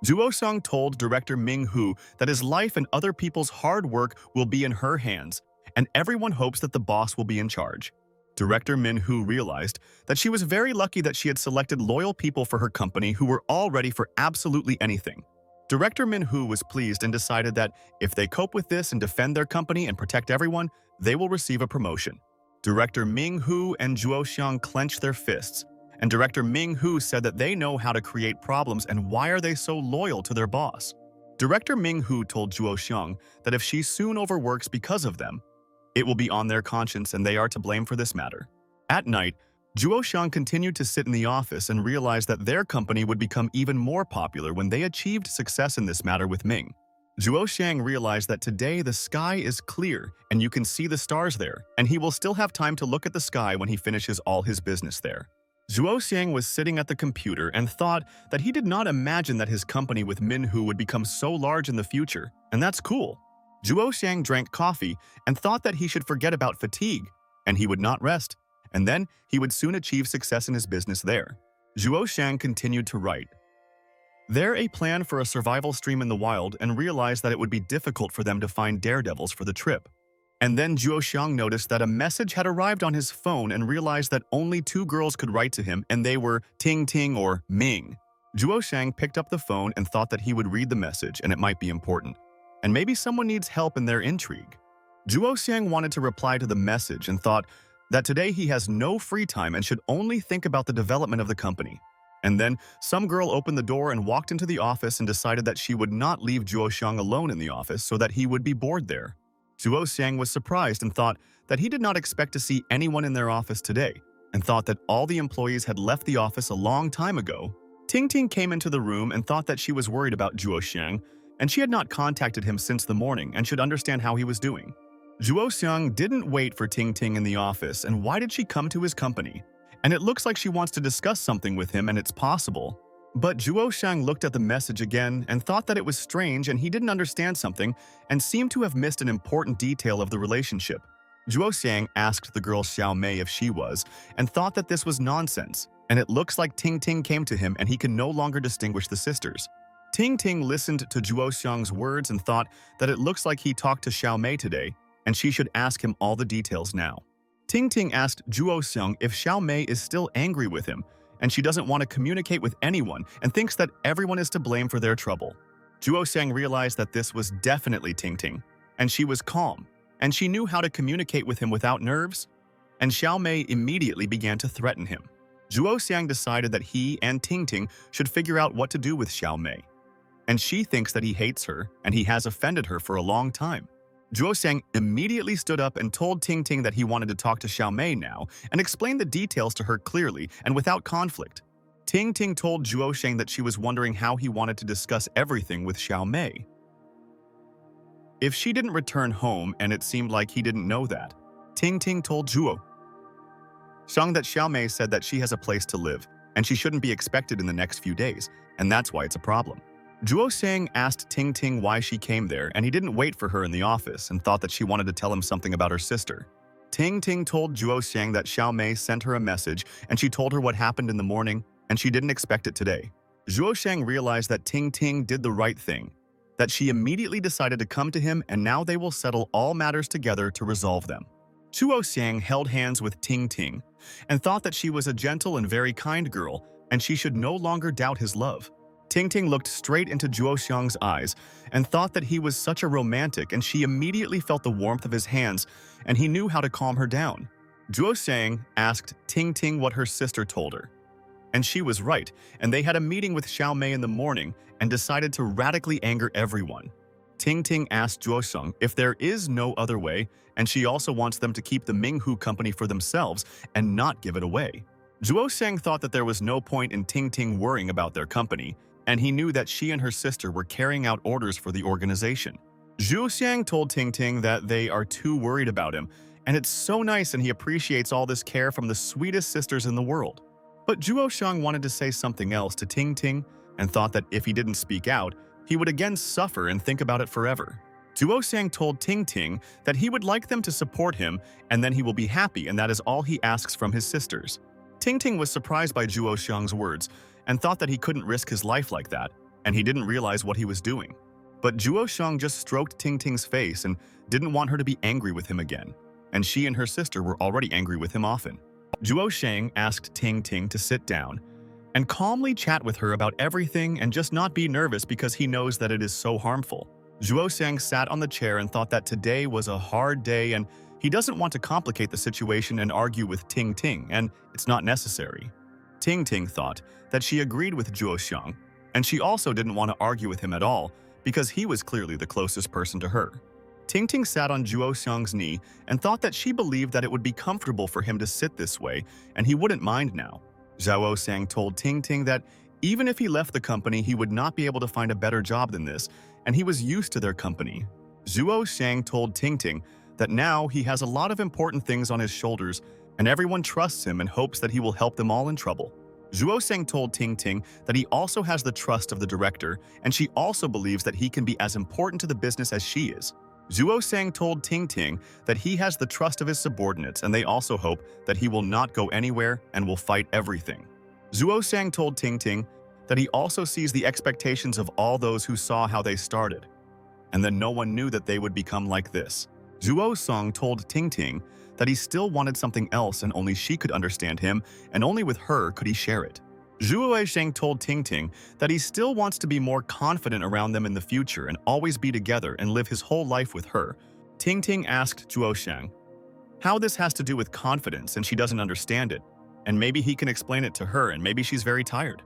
Zhuo Xiang told Director Ming Hu that his life and other people's hard work will be in her hands, and everyone hopes that the boss will be in charge. Director Min Hu realized that she was very lucky that she had selected loyal people for her company who were all ready for absolutely anything. Director Min Hu was pleased and decided that if they cope with this and defend their company and protect everyone, they will receive a promotion. Director Ming Hu and Zhuo Xiang clenched their fists, and Director Ming Hu said that they know how to create problems and why are they so loyal to their boss. Director Ming Hu told Zhuo Xiang that if she soon overworks because of them, it will be on their conscience and they are to blame for this matter. At night, Zhuo Xiang continued to sit in the office and realized that their company would become even more popular when they achieved success in this matter with Ming. Zhuo Xiang realized that today the sky is clear and you can see the stars there, and he will still have time to look at the sky when he finishes all his business there. Zhuo Xiang was sitting at the computer and thought that he did not imagine that his company with Min Hu would become so large in the future, and that's cool. Zhuo Xiang drank coffee and thought that he should forget about fatigue, and he would not rest, and then he would soon achieve success in his business there. Zhuo Xiang continued to write a plan for a survival stream in the wild and realized that it would be difficult for them to find daredevils for the trip. And then Zhuo Xiang noticed that a message had arrived on his phone and realized that only 2 girls could write to him, and they were Ting Ting or Ming. Zhuo Xiang picked up the phone and thought that he would read the message and it might be important, and maybe someone needs help in their intrigue. Zhuo Xiang wanted to reply to the message and thought that today he has no free time and should only think about the development of the company. And then some girl opened the door and walked into the office and decided that she would not leave Zhuo Xiang alone in the office so that he would be bored there. Zhuo Xiang was surprised and thought that he did not expect to see anyone in their office today, and thought that all the employees had left the office a long time ago. Ting Ting came into the room and thought that she was worried about Zhuo Xiang, and she had not contacted him since the morning and should understand how he was doing. Zhuo Xiang didn't wait for Ting Ting in the office, and why did she come to his company? And it looks like she wants to discuss something with him, and it's possible. But Zhuo Xiang looked at the message again and thought that it was strange and he didn't understand something and seemed to have missed an important detail of the relationship. Zhuo Xiang asked the girl Xiao Mei if she was, and thought that this was nonsense, and it looks like Ting Ting came to him and he can no longer distinguish the sisters. Ting Ting listened to Zhuo Xiang's words and thought that it looks like he talked to Xiao Mei today, and she should ask him all the details now. Ting Ting asked Zhuo Xiang if Xiao Mei is still angry with him, and she doesn't want to communicate with anyone and thinks that everyone is to blame for their trouble. Zhuo Xiang realized that this was definitely Ting Ting, and she was calm, and she knew how to communicate with him without nerves, and Xiao Mei immediately began to threaten him. Zhuo Xiang decided that he and Ting Ting should figure out what to do with Xiao Mei, and she thinks that he hates her and he has offended her for a long time. Zhuo Xiang immediately stood up and told Ting Ting that he wanted to talk to Xiao Mei now and explained the details to her clearly and without conflict. Ting Ting told Zhuo Xiang that she was wondering how he wanted to discuss everything with Xiao Mei. If she didn't return home, and it seemed like he didn't know that. Ting Ting told Zhuo Shang that Xiaomei said that she has a place to live, and she shouldn't be expected in the next few days, and that's why it's a problem. Zhuo Shang asked Ting Ting why she came there, and he didn't wait for her in the office and thought that she wanted to tell him something about her sister. Ting Ting told Zhuo Shang that Xiaomei sent her a message, and she told her what happened in the morning, and she didn't expect it today. Zhuo Shang realized that Ting Ting did the right thing, that she immediately decided to come to him, and now they will settle all matters together to resolve them. Zhuo Shang held hands with Ting Ting and thought that she was a gentle and very kind girl, and she should no longer doubt his love. Ting Ting looked straight into Zhuo Shang's eyes and thought that he was such a romantic, and she immediately felt the warmth of his hands, and he knew how to calm her down. Zhuo Shang asked Ting Ting what her sister told her. And she was right, and they had a meeting with Xiaomei in the morning and decided to radically anger everyone. Ting Ting asked Zhuo Shang if there is no other way, and she also wants them to keep the Minghu company for themselves and not give it away. Zhuo Shang thought that there was no point in Ting Ting worrying about their company, and he knew that she and her sister were carrying out orders for the organization. Zhuo Shang told Ting Ting that they are too worried about him, and it's so nice and he appreciates all this care from the sweetest sisters in the world. But Zhuo Shang wanted to say something else to Ting Ting and thought that if he didn't speak out, he would again suffer and think about it forever. Zhuo Shang told Ting Ting that he would like them to support him and then he will be happy, and that is all he asks from his sisters. Ting Ting was surprised by Zhuo Shang's words and thought that he couldn't risk his life like that, and he didn't realize what he was doing. But Zhuo Shang just stroked Ting Ting's face and didn't want her to be angry with him again, and she and her sister were already angry with him often. Zhuo Shang asked Ting Ting to sit down and calmly chat with her about everything and just not be nervous because he knows that it is so harmful. Zhuo Shang sat on the chair and thought that today was a hard day and he doesn't want to complicate the situation and argue with Ting Ting, and it's not necessary. Ting Ting thought that she agreed with Zhuo Shang, and she also didn't want to argue with him at all because he was clearly the closest person to her. Ting Ting sat on Zhuo Shang's knee and thought that she believed that it would be comfortable for him to sit this way and he wouldn't mind now. Zhuo Shang told Ting Ting that even if he left the company, he would not be able to find a better job than this, and he was used to their company. Zhuo Shang told Ting Ting that now he has a lot of important things on his shoulders and everyone trusts him and hopes that he will help them all in trouble. Zhuo Shang told Ting Ting that he also has the trust of the director, and she also believes that he can be as important to the business as she is. Zhuo Shang told Ting Ting that he has the trust of his subordinates, and they also hope that he will not go anywhere and will fight everything. Zhuo Shang told Ting Ting that he also sees the expectations of all those who saw how they started, and that no one knew that they would become like this. Zhuo Shang told Ting Ting that he still wanted something else and only she could understand him, and only with her could he share it. Zhuo Shang told Ting Ting that he still wants to be more confident around them in the future and always be together and live his whole life with her. Ting Ting asked Zhuo Shang how this has to do with confidence, and she doesn't understand it, and maybe he can explain it to her, and maybe she's very tired.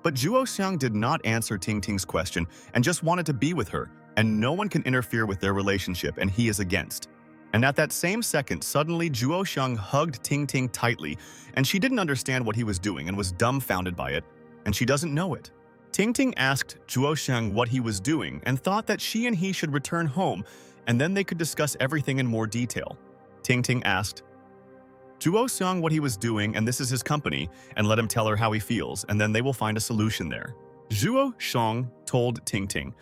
But Zhuo Shang did not answer Ting Ting's question and just wanted to be with her, and no one can interfere with their relationship, and he is against. And at that same second, suddenly Zhuo Shang hugged Ting Ting tightly, and she didn't understand what he was doing and was dumbfounded by it, and she doesn't know it. Ting Ting asked Zhuo Shang what he was doing and thought that she and he should return home, and then they could discuss everything in more detail. Ting Ting asked Zhuo Shang what he was doing, and this is his company, and let him tell her how he feels, and then they will find a solution there. Zhuo Shang told Ting Ting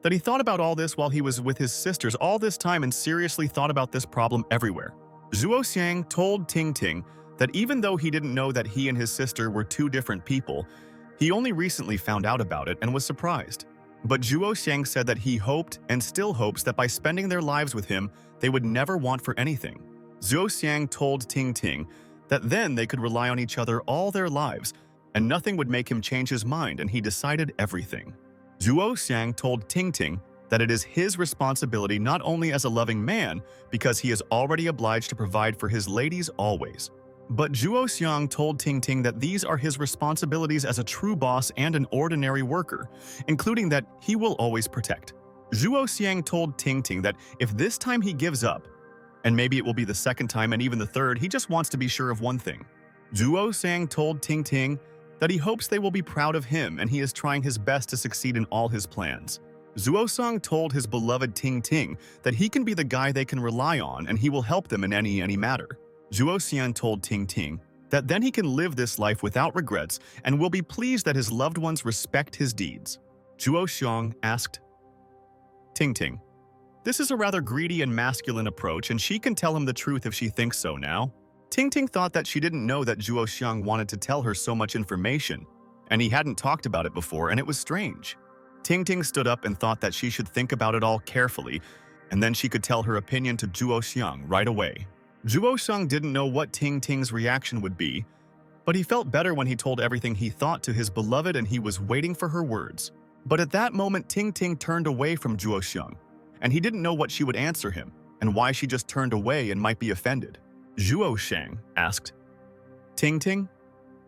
that he thought about all this while he was with his sisters all this time and seriously thought about this problem everywhere. Zhuo Shang told Ting Ting that even though he didn't know that he and his sister were two different people, he only recently found out about it and was surprised. But Zhuo Shang said that he hoped and still hopes that by spending their lives with him, they would never want for anything. Zhuo Shang told Ting Ting that then they could rely on each other all their lives, and nothing would make him change his mind, and he decided everything. Zhuo Shang told Ting Ting that it is his responsibility not only as a loving man, because he is already obliged to provide for his ladies always, but Zhuo Shang told Ting Ting that these are his responsibilities as a true boss and an ordinary worker, including that he will always protect. Zhuo Shang told Ting Ting that if this time he gives up, and maybe it will be the second time and even the third, he just wants to be sure of one thing. Zhuo Shang told Ting Ting that he hopes they will be proud of him and he is trying his best to succeed in all his plans. Zuo-sung told his beloved Ting Ting that he can be the guy they can rely on and he will help them in any matter. Zuo-xian told Ting Ting that then he can live this life without regrets and will be pleased that his loved ones respect his deeds. Zuo-xiang asked Ting Ting, "This is a rather greedy and masculine approach, and she can tell him the truth if she thinks so now." Ting Ting thought that she didn't know that Zuo-xiang wanted to tell her so much information, and he hadn't talked about it before, and it was strange. Ting Ting stood up and thought that she should think about it all carefully, and then she could tell her opinion to Zuo-xiang right away. Zuo-xiang didn't know what Ting Ting's reaction would be, but he felt better when he told everything he thought to his beloved and he was waiting for her words. But at that moment, Ting Ting turned away from Zuo-xiang, and he didn't know what she would answer him and why she just turned away and might be offended. Zuo-xiang asked, Ting Ting,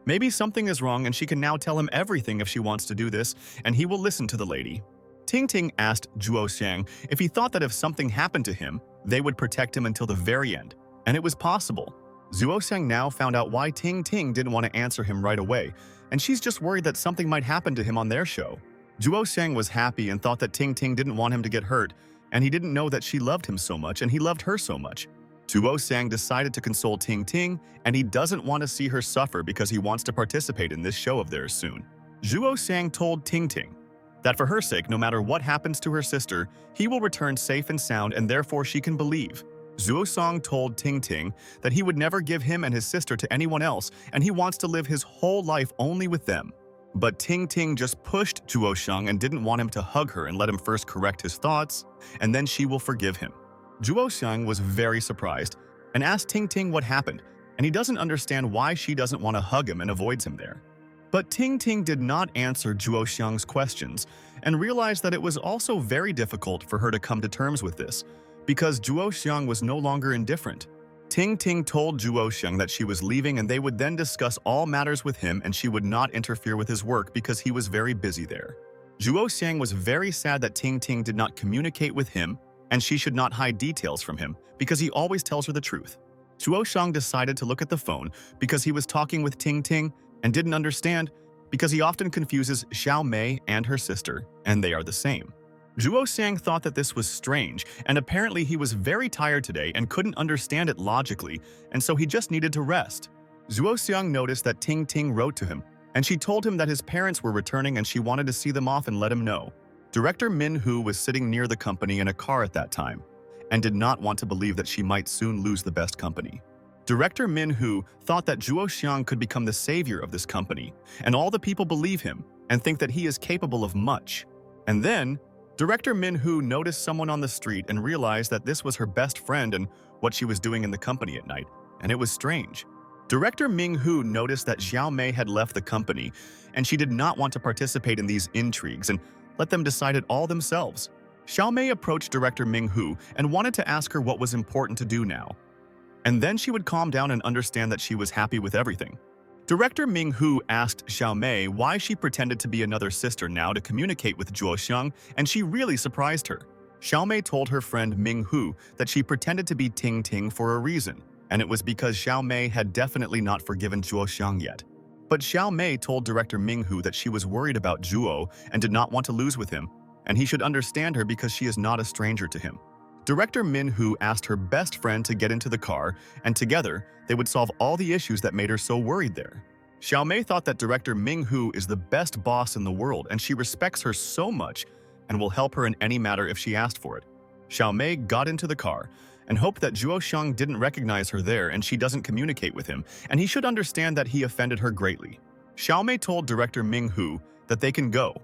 maybe something is wrong and she can now tell him everything if she wants to do this, and he will listen to the lady. Ting Ting asked Zuo-xiang if he thought that if something happened to him, they would protect him until the very end, and it was possible. Zuo-xiang now found out why Ting Ting didn't want to answer him right away, and she's just worried that something might happen to him on their show. Zuo-xiang was happy and thought that Ting Ting didn't want him to get hurt, and he didn't know that she loved him so much and he loved her so much. Zuo-xiang decided to console Ting Ting, and he doesn't want to see her suffer because he wants to participate in this show of theirs soon. Zuo-xiang told Ting Ting that for her sake, no matter what happens to her sister, he will return safe and sound and therefore she can believe. Zuo-song told Ting Ting that he would never give him and his sister to anyone else, and he wants to live his whole life only with them. But Ting Ting just pushed Zuo-sheng and didn't want him to hug her and let him first correct his thoughts, and then she will forgive him. Zuo-sheng was very surprised and asked Ting Ting what happened, and he doesn't understand why she doesn't want to hug him and avoids him there. But Ting Ting did not answer Zuo-sheng's questions and realized that it was also very difficult for her to come to terms with this, because Zuo-sheng was no longer indifferent. Ting Ting told Zuo-sheng that she was leaving and they would then discuss all matters with him and she would not interfere with his work because he was very busy there. Zuo-sheng was very sad that Ting Ting did not communicate with him and she should not hide details from him because he always tells her the truth. Zuo-sheng decided to look at the phone because he was talking with Ting Ting and didn't understand because he often confuses Xiao Mei and her sister, and they are the same. Zuo-sheng thought that this was strange, and apparently he was very tired today and couldn't understand it logically, and so he just needed to rest. Zuo-sheng noticed that Ting Ting wrote to him, and she told him that his parents were returning and she wanted to see them off and let him know. Director Min-hoo was sitting near the company in a car at that time, and did not want to believe that she might soon lose the best company. Director Min-hoo thought that Zuo-sheng could become the savior of this company, and all the people believe him and think that he is capable of much. And then, Director Min-hoo noticed someone on the street and realized that this was her best friend and what she was doing in the company at night, and it was strange. Director Ming-hoo noticed that Xiao Mei had left the company, and she did not want to participate in these intrigues and let them decide it all themselves. Xiao Mei approached Director Ming-hoo and wanted to ask her what was important to do now. And then she would calm down and understand that she was happy with everything. Director Ming-hoo asked Xiao Mei why she pretended to be another sister now to communicate with Zuo-sheng, and she really surprised her. Xiao Mei told her friend Ming-hoo that she pretended to be Ting Ting for a reason, and it was because Xiao Mei had definitely not forgiven Zuo-sheng yet. But Xiao Mei told Director Ming-hoo that she was worried about Zuo and did not want to lose with him, and he should understand her because she is not a stranger to him. Director Min-hoo asked her best friend to get into the car, and together, they would solve all the issues that made her so worried there. Xiao Mei thought that Director Ming-hoo is the best boss in the world, and she respects her so much and will help her in any matter if she asked for it. Xiao Mei got into the car and hoped that Zuo-sheng didn't recognize her there and she doesn't communicate with him, and he should understand that he offended her greatly. Xiao Mei told Director Ming-hoo that they can go.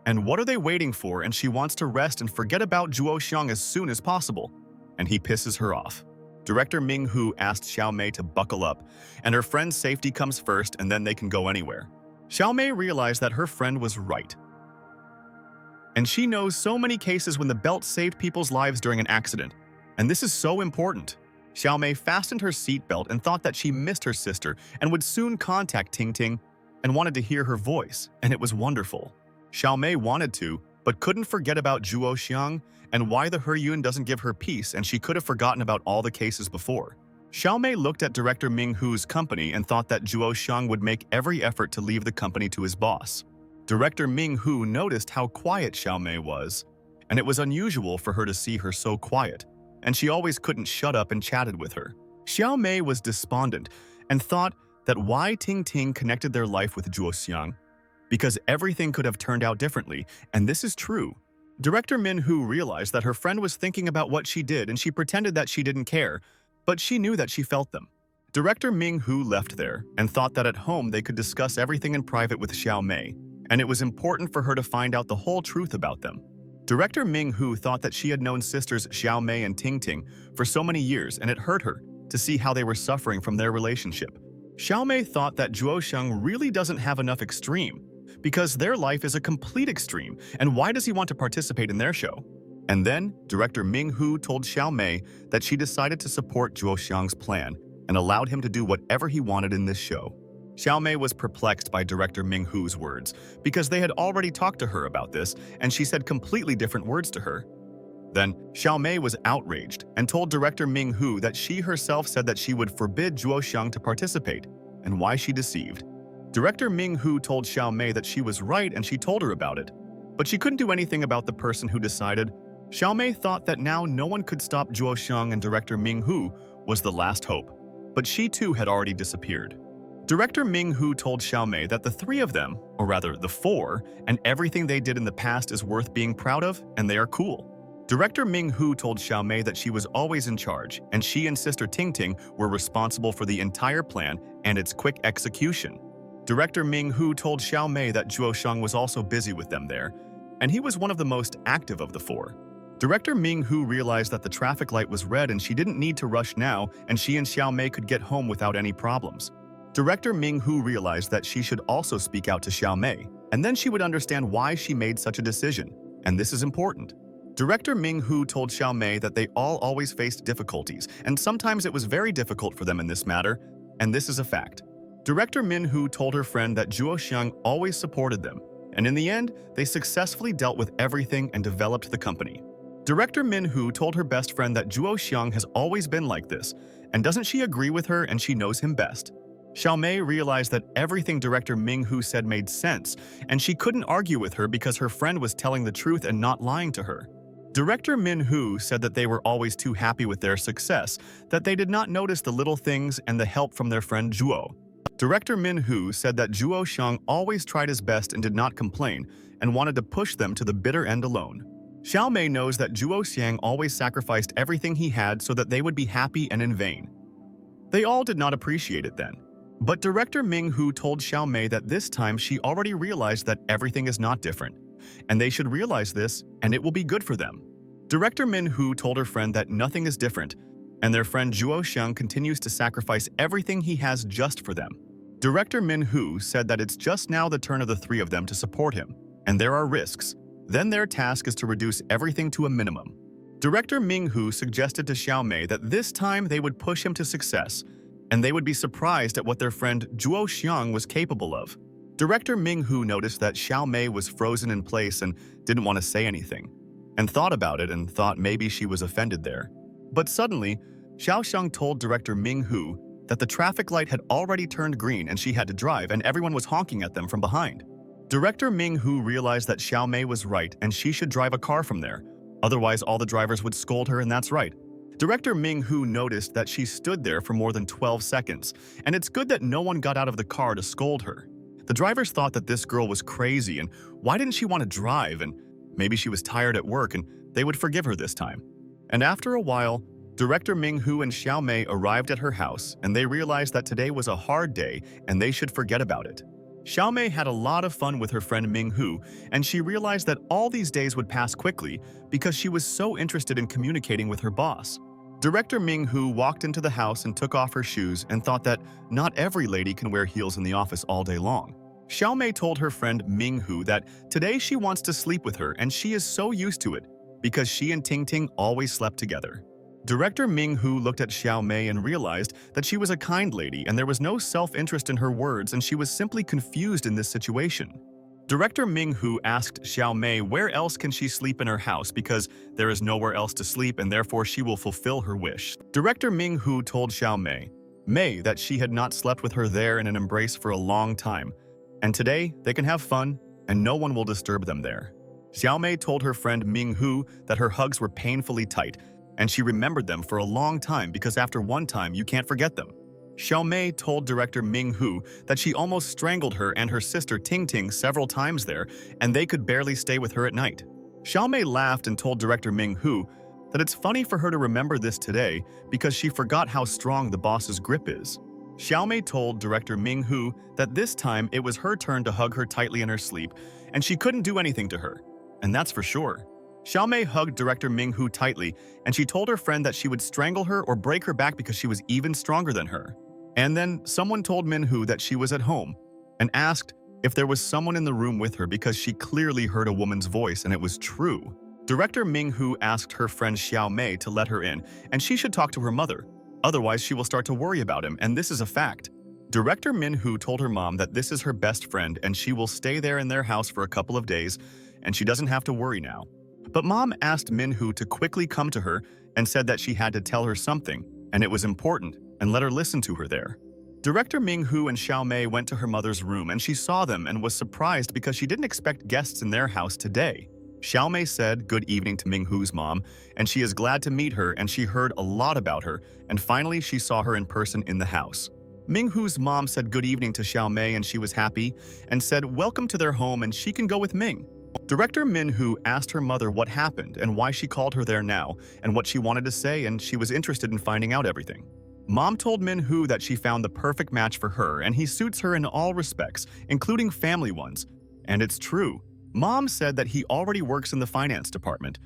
And what are they waiting for? And she wants to rest and forget about Zuo-sheng as soon as possible. And he pisses her off. Director Ming-hoo asked Xiao Mei to buckle up, and her friend's safety comes first and then they can go anywhere. Xiao Mei realized that her friend was right. And she knows so many cases when the belt saved people's lives during an accident. And this is so important. Xiao Mei fastened her seatbelt and thought that she missed her sister and would soon contact Ting Ting and wanted to hear her voice, and it was wonderful. Xiao Mei wanted to, but couldn't forget about Zuo-sheng and why the He-yun doesn't give her peace, and she could have forgotten about all the cases before. Xiao Mei looked at Director Ming-hoo's company and thought that Zuo-sheng would make every effort to leave the company to his boss. Director Ming-hu noticed how quiet Xiao Mei was, and it was unusual for her to see her so quiet, and she always couldn't shut up and chatted with her. Xiao Mei was despondent and thought that why Ting Ting connected their life with Zhuo Xiang, because everything could have turned out differently, and this is true. Director Min-hu realized that her friend was thinking about what she did and she pretended that she didn't care, but she knew that she felt them. Director Ming-hu left there and thought that at home they could discuss everything in private with Xiao Mei, and it was important for her to find out the whole truth about them. Director Ming-hu thought that she had known sisters Xiao Mei and Ting Ting for so many years, and it hurt her to see how they were suffering from their relationship. Xiao Mei thought that Zhuo Xiang really doesn't have enough extreme, because their life is a complete extreme, and why does he want to participate in their show? And then, Director Ming-hu told Xiao Mei that she decided to support Zhuo Xiang's plan and allowed him to do whatever he wanted in this show. Xiao Mei was perplexed by Director Ming-hu's words, because they had already talked to her about this, and she said completely different words to her. Then, Xiao Mei was outraged and told Director Ming-hu that she herself said that she would forbid Zhuo Xiang to participate, and why she deceived. Director Ming-hu told Xiao Mei that she was right and she told her about it, but she couldn't do anything about the person who decided. Xiao Mei thought that now no one could stop Zhuo Xiang, and Director Ming-hu was the last hope, but she too had already disappeared. Director Ming-hu told Xiao Mei that the three of them, or rather the four, and everything they did in the past is worth being proud of, and they are cool. Director Ming-hu told Xiao Mei that she was always in charge, and she and sister Ting Ting were responsible for the entire plan and its quick execution. Director Ming-hu told Xiao Mei that Zhuo Xiang was also busy with them there, and he was one of the most active of the four. Director Ming-hu realized that the traffic light was red and she didn't need to rush now, and she and Xiao Mei could get home without any problems. Director Ming-hu realized that she should also speak out to Xiao Mei, and then she would understand why she made such a decision, and this is important. Director Ming-hu told Xiao Mei that they all always faced difficulties, and sometimes it was very difficult for them in this matter, and this is a fact. Director Min-hu told her friend that Zhuo Xiang always supported them, and in the end, they successfully dealt with everything and developed the company. Director Min-hu told her best friend that Zhuo Xiang has always been like this, and doesn't she agree with her and she knows him best? Xiao Mei realized that everything Director Ming-hu said made sense, and she couldn't argue with her because her friend was telling the truth and not lying to her. Director Min-hu said that they were always too happy with their success, that they did not notice the little things and the help from their friend Zhuo. Director Min-hu said that Zhuo Xiang always tried his best and did not complain, and wanted to push them to the bitter end alone. Xiao Mei knows that Zhuo Xiang always sacrificed everything he had so that they would be happy and in vain. They all did not appreciate it then. But Director Ming-hu told Xiao Mei that this time she already realized that everything is not different, and they should realize this, and it will be good for them. Director Min-hu told her friend that nothing is different, and their friend Zhuo Xiang continues to sacrifice everything he has just for them. Director Min-hu said that it's just now the turn of the three of them to support him, and there are risks. Then their task is to reduce everything to a minimum. Director Ming-hu suggested to Xiao Mei that this time they would push him to success, and they would be surprised at what their friend Zhuo Xiang was capable of. Director Ming-hu noticed that Xiao Mei was frozen in place and didn't want to say anything, and thought about it and thought maybe she was offended there. But suddenly, Xiao Xiang told Director Ming-hu that the traffic light had already turned green and she had to drive, and everyone was honking at them from behind. Director Ming-hu realized that Xiao Mei was right and she should drive a car from there, otherwise all the drivers would scold her, and that's right. Director Ming-hu noticed that she stood there for more than 12 seconds, and it's good that no one got out of the car to scold her. The drivers thought that this girl was crazy, and why didn't she want to drive, and maybe she was tired at work and they would forgive her this time. And after a while, Director Ming-hu and Xiao Mei arrived at her house, and they realized that today was a hard day and they should forget about it. Xiao Mei had a lot of fun with her friend Ming-hu, and she realized that all these days would pass quickly because she was so interested in communicating with her boss. Director Ming-hu walked into the house and took off her shoes and thought that not every lady can wear heels in the office all day long. Xiao Mei told her friend Ming-hu that today she wants to sleep with her and she is so used to it because she and Ting Ting always slept together. Director Ming-hu looked at Xiao Mei and realized that she was a kind lady and there was no self-interest in her words, and she was simply confused in this situation. Director Ming-hu asked Xiao Mei where else can she sleep in her house because there is nowhere else to sleep and therefore she will fulfill her wish. Director Ming-hu told Xiao Mei that she had not slept with her there in an embrace for a long time, and today they can have fun and no one will disturb them there. Xiaomei told her friend Ming Hu that her hugs were painfully tight, and she remembered them for a long time because after one time you can't forget them. Xiaomei told director Ming Hu that she almost strangled her and her sister Ting Ting several times there, and they could barely stay with her at night. Xiaomei laughed and told director Ming Hu that it's funny for her to remember this today because she forgot how strong the boss's grip is. Xiaomei told director Ming Hu that this time it was her turn to hug her tightly in her sleep, and she couldn't do anything to her. And that's for sure. Xiaomei hugged director Ming Hu tightly, and she told her friend that she would strangle her or break her back because she was even stronger than her. And then someone told Min Hu that she was at home and asked if there was someone in the room with her because she clearly heard a woman's voice, and it was true. Director Ming Hu asked her friend Xiaomei to let her in, and she should talk to her mother. Otherwise, she will start to worry about him, and this is a fact. Director Min Hu told her mom that this is her best friend and she will stay there in their house for a couple of days, and she doesn't have to worry now. But mom asked Min Hu to quickly come to her and said that she had to tell her something, and it was important, and let her listen to her there. Director Ming Hu and Xiaomei went to her mother's room and she saw them and was surprised because she didn't expect guests in their house today. Xiaomei said good evening to Ming Hu's mom, and she is glad to meet her and she heard a lot about her, and finally she saw her in person in the house. Ming Hu's mom said good evening to Xiaomei and she was happy and said welcome to their home and she can go with Ming. Director Min Hu asked her mother what happened and why she called her there now and what she wanted to say, and she was interested in finding out everything. Mom told Min Hu that she found the perfect match for her and he suits her in all respects, including family ones. And it's true. Mom said that he already works in the finance department,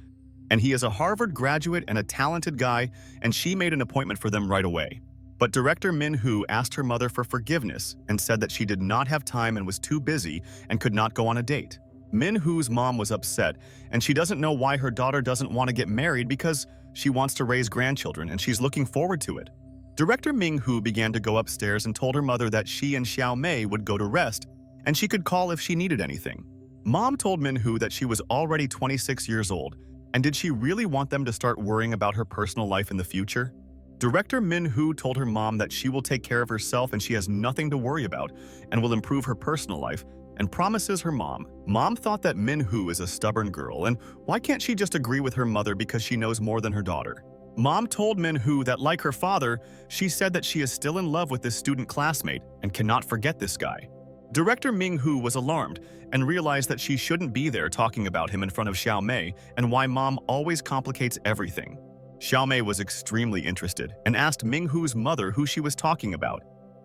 and he is a Harvard graduate and a talented guy, and she made an appointment for them right away. But director Min Hu asked her mother for forgiveness and said that she did not have time and was too busy and could not go on a date. Min Hu's mom was upset, and she doesn't know why her daughter doesn't want to get married because she wants to raise grandchildren and she's looking forward to it. Director Ming Hu began to go upstairs and told her mother that she and Xiaomei would go to rest and she could call if she needed anything. Mom told Min Hu that she was already 26 years old, and did she really want them to start worrying about her personal life in the future? Director Min Hu told her mom that she will take care of herself and she has nothing to worry about and will improve her personal life, and promises her mom. Mom thought that Min Hu is a stubborn girl, and why can't she just agree with her mother because she knows more than her daughter? Mom told Min Hu that like her father, she said that she is still in love with this student classmate and cannot forget this guy. Director Ming Hu was alarmed and realized that she shouldn't be there talking about him in front of Xiaomei and why mom always complicates everything. Xiaomei was extremely interested and asked Ming Hu's mother who she was talking about.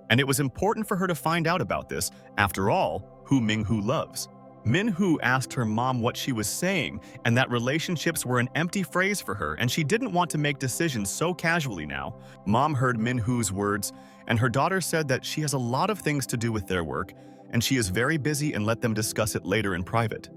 And it was important for her to find out about this, after all, who Ming Hu loves. Min Hu asked her mom what she was saying and that relationships were an empty phrase for her and she didn't want to make decisions so casually now. Mom heard Min Hu's words and her daughter said that she has a lot of things to do with their work and she is very busy and let them discuss it later in private.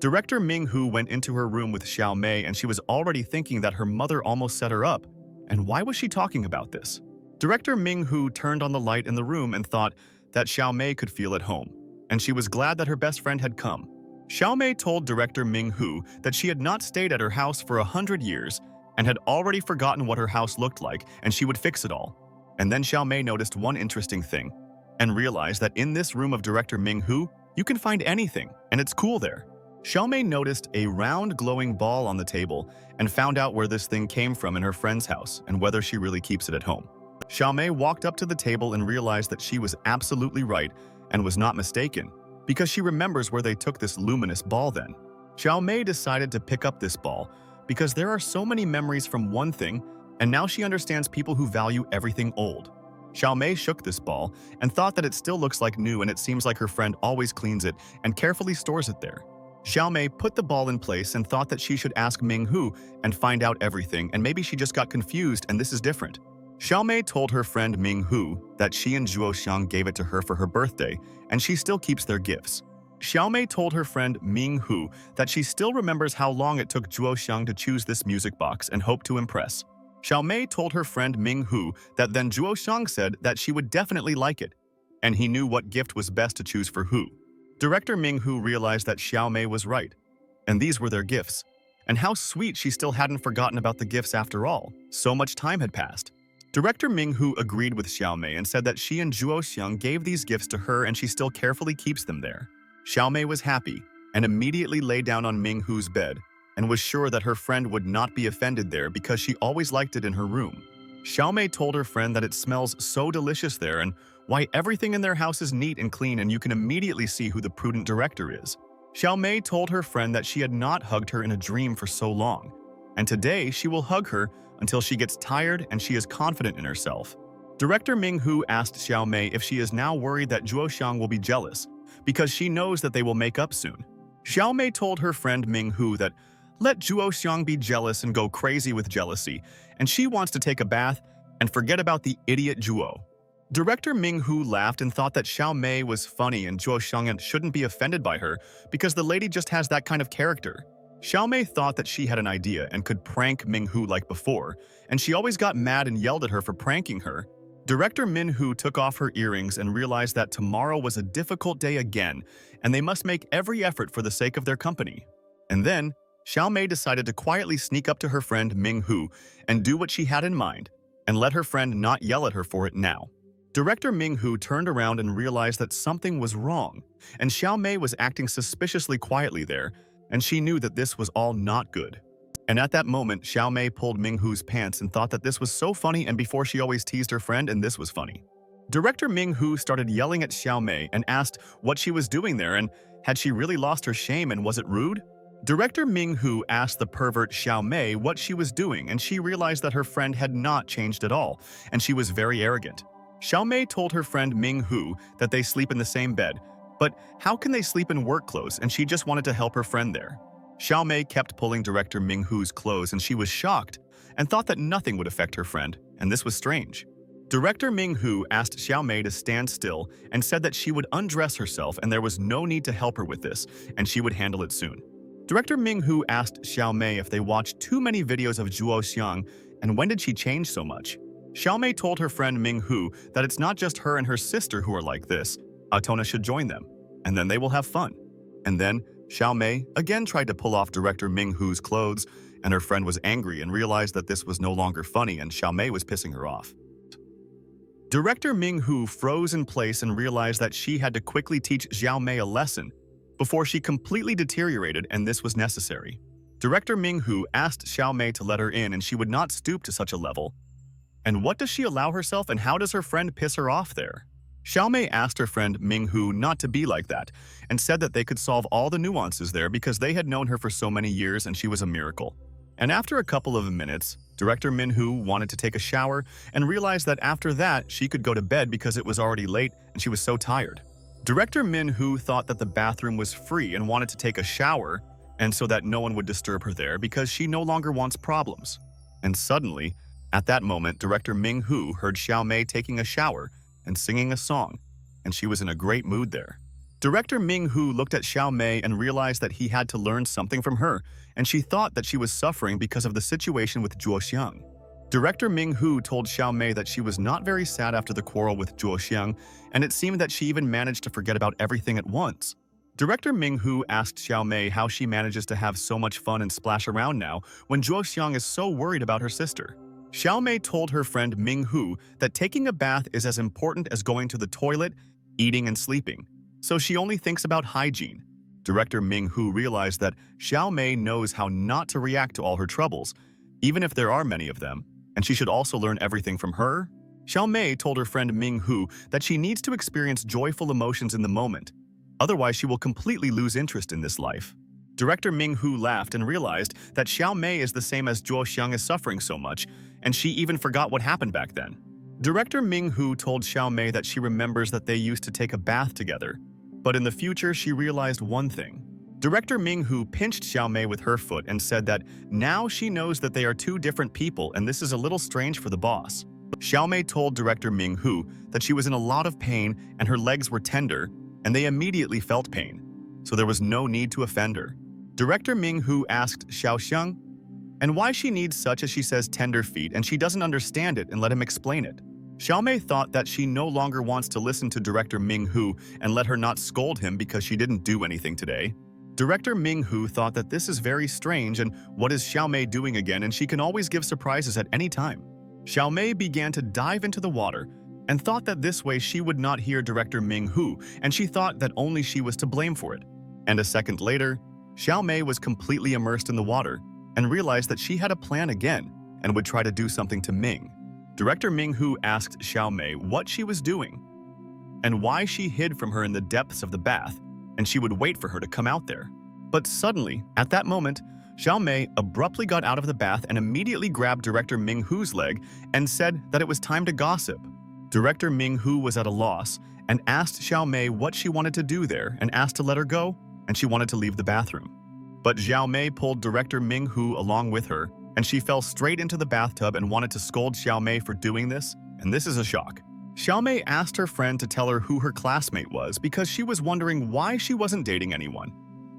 Director Ming Hu went into her room with Xiaomei and she was already thinking that her mother almost set her up. And why was she talking about this? Director Ming Hu turned on the light in the room and thought that Xiaomei could feel at home, and she was glad that her best friend had come. Xiaomei told Director Ming Hu that she had not stayed at her house for 100 years and had already forgotten what her house looked like and she would fix it all. And then Xiaomei noticed one interesting thing and realized that in this room of Director Ming Hu, you can find anything, and it's cool there. Xiaomei noticed a round glowing ball on the table and found out where this thing came from in her friend's house and whether she really keeps it at home. Xiaomei walked up to the table and realized that she was absolutely right and was not mistaken, because she remembers where they took this luminous ball then. Xiaomei decided to pick up this ball because there are so many memories from one thing, and now she understands people who value everything old. Xiaomei shook this ball and thought that it still looks like new, and it seems like her friend always cleans it and carefully stores it there. Xiaomei put the ball in place and thought that she should ask Ming Hu and find out everything, and maybe she just got confused and this is different. Xiaomei told her friend Ming Hu that she and Zhuo Xiang gave it to her for her birthday, and she still keeps their gifts. Xiaomei told her friend Ming Hu that she still remembers how long it took Zhuo Xiang to choose this music box and hoped to impress. Xiaomei told her friend Ming Hu that then Zhuo Xiang said that she would definitely like it, and he knew what gift was best to choose for Hu. Director Ming Hu realized that Xiaomei was right, and these were their gifts. And how sweet she still hadn't forgotten about the gifts after all. So much time had passed. Director Ming Hu agreed with Xiaomei and said that she and Zhuo Xiang gave these gifts to her and she still carefully keeps them there. Xiaomei was happy and immediately lay down on Minghu's bed and was sure that her friend would not be offended there because she always liked it in her room. Xiaomei told her friend that it smells so delicious there and why everything in their house is neat and clean and you can immediately see who the prudent director is. Xiaomei told her friend that she had not hugged her in a dream for so long, and today she will hug her until she gets tired and she is confident in herself. Director Minghu asked Xiaomei if she is now worried that Zhuoxiang will be jealous, because she knows that they will make up soon. Xiaomei told her friend Minghu that let Zhuoxiang be jealous and go crazy with jealousy, and she wants to take a bath and forget about the idiot Zhuo. Director Minghu laughed and thought that Xiaomei was funny and Zhuoxiang shouldn't be offended by her because the lady just has that kind of character. Xiaomei thought that she had an idea and could prank Minghu like before, and she always got mad and yelled at her for pranking her. Director Minhu took off her earrings and realized that tomorrow was a difficult day again, and they must make every effort for the sake of their company. And then, Xiaomei decided to quietly sneak up to her friend Minghu and do what she had in mind, and let her friend not yell at her for it now. Director Minghu turned around and realized that something was wrong, and Xiaomei was acting suspiciously quietly there, and she knew that this was all not good. And at that moment, Xiaomei pulled Minghu's pants and thought that this was so funny, and before she always teased her friend and this was funny. Director Minghu started yelling at Xiaomei and asked what she was doing there and had she really lost her shame and was it rude? Director Minghu asked the pervert Xiaomei what she was doing and she realized that her friend had not changed at all and she was very arrogant. Xiaomei told her friend Minghu that they sleep in the same bed, but how can they sleep in work clothes, and she just wanted to help her friend there. Xiaomei kept pulling Director Minghu's clothes and she was shocked and thought that nothing would affect her friend, and this was strange. Director Minghu asked Xiaomei to stand still and said that she would undress herself and there was no need to help her with this, and she would handle it soon. Director Minghu asked Xiaomei if they watched too many videos of Zhuoxiang and when did she change so much. Xiaomei told her friend Minghu that it's not just her and her sister who are like this. Atona should join them, and then they will have fun. And then Xiaomei again tried to pull off Director Minghu's clothes, and her friend was angry and realized that this was no longer funny and Xiaomei was pissing her off. Director Minghu froze in place and realized that she had to quickly teach Xiaomei a lesson before she completely deteriorated, and this was necessary. Director Minghu asked Xiaomei to let her in and she would not stoop to such a level. And what does she allow herself and how does her friend piss her off there? Xiaomei asked her friend Minghu not to be like that and said that they could solve all the nuances there because they had known her for so many years and she was a miracle. And after a couple of minutes, Director Minhu wanted to take a shower and realized that after that she could go to bed because it was already late and she was so tired. Director Minhu thought that the bathroom was free and wanted to take a shower, and so that no one would disturb her there because she no longer wants problems. And suddenly, at that moment, Director Minghu heard Xiaomei taking a shower and singing a song, and she was in a great mood there. Director Minghu looked at Xiaomei and realized that he had to learn something from her, and she thought that she was suffering because of the situation with Zhuoxiang. Director Minghu told Xiaomei that she was not very sad after the quarrel with Zhuoxiang, and it seemed that she even managed to forget about everything at once. Director Minghu asked Xiaomei how she manages to have so much fun and splash around now when Zhuoxiang is so worried about her sister. Xiaomei told her friend Minghu that taking a bath is as important as going to the toilet, eating and sleeping, so she only thinks about hygiene. Director Minghu realized that Xiaomei knows how not to react to all her troubles, even if there are many of them, and she should also learn everything from her. Xiaomei told her friend Minghu that she needs to experience joyful emotions in the moment, otherwise she will completely lose interest in this life. Director Minghu laughed and realized that Xiaomei is the same as Zhuoxiang is suffering so much, and she even forgot what happened back then. Director Minghu told Xiaomei that she remembers that they used to take a bath together, but in the future she realized one thing. Director Minghu pinched Xiaomei with her foot and said that now she knows that they are two different people and this is a little strange for the boss. Xiaomei told Director Minghu that she was in a lot of pain and her legs were tender, and they immediately felt pain, so there was no need to offend her. Director Minghu asked Xiaoxiang and why she needs such as she says tender feet and she doesn't understand it and let him explain it. Xiaomei thought that she no longer wants to listen to Director Minghu and let her not scold him because she didn't do anything today. Director Minghu thought that this is very strange and what is Xiaomei doing again, and she can always give surprises at any time. Xiaomei began to dive into the water and thought that this way she would not hear director Ming-hu, and she thought that only she was to blame for it. And a second later, Xiao Mei was completely immersed in the water and realized that she had a plan again and would try to do something to Ming. Director Ming-hu asked Xiao Mei what she was doing and why she hid from her in the depths of the bath, and she would wait for her to come out there. But suddenly, at that moment, Xiao Mei abruptly got out of the bath and immediately grabbed Director Ming-hu's leg and said that it was time to gossip. Director Ming-hu was at a loss and asked Xiao Mei what she wanted to do there and asked to let her go, and she wanted to leave the bathroom. But Xiao Mei pulled Director Ming-hu along with her, and she fell straight into the bathtub and wanted to scold Xiao Mei for doing this, and this is a shock. Xiao Mei asked her friend to tell her who her classmate was because she was wondering why she wasn't dating anyone.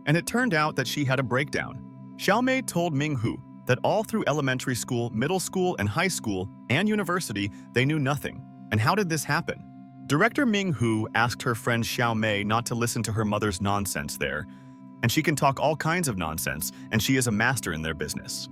And it turned out that she had a breakdown. Xiao Mei told Ming-hu that all through elementary school, middle school, and high school, and university, they knew nothing. And how did this happen? Director Ming-hu asked her friend Xiao Mei not to listen to her mother's nonsense there, and she can talk all kinds of nonsense, and she is a master in their business.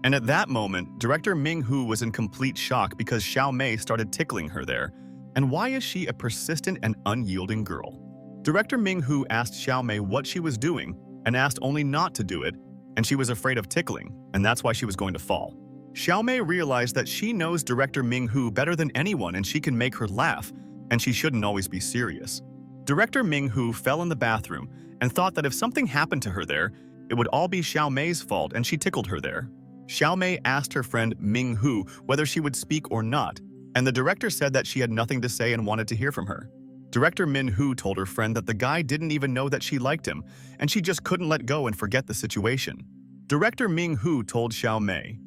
And at that moment, Director Ming-hu was in complete shock because Xiao Mei started tickling her there. And why is she a persistent and unyielding girl? Director Ming-hu asked Xiao Mei what she was doing and asked only not to do it, and she was afraid of tickling, and that's why she was going to fall. Xiao Mei realized that she knows Director Ming-hu better than anyone and she can make her laugh, and she shouldn't always be serious. Director Ming-hu fell in the bathroom and thought that if something happened to her there, it would all be Xiao Mei's fault, and she tickled her there. Xiao Mei asked her friend Ming-hu whether she would speak or not, and the director said that she had nothing to say and wanted to hear from her. Director Min-hu told her friend that the guy didn't even know that she liked him, and she just couldn't let go and forget the situation. Director Ming-hu told Xiao Mei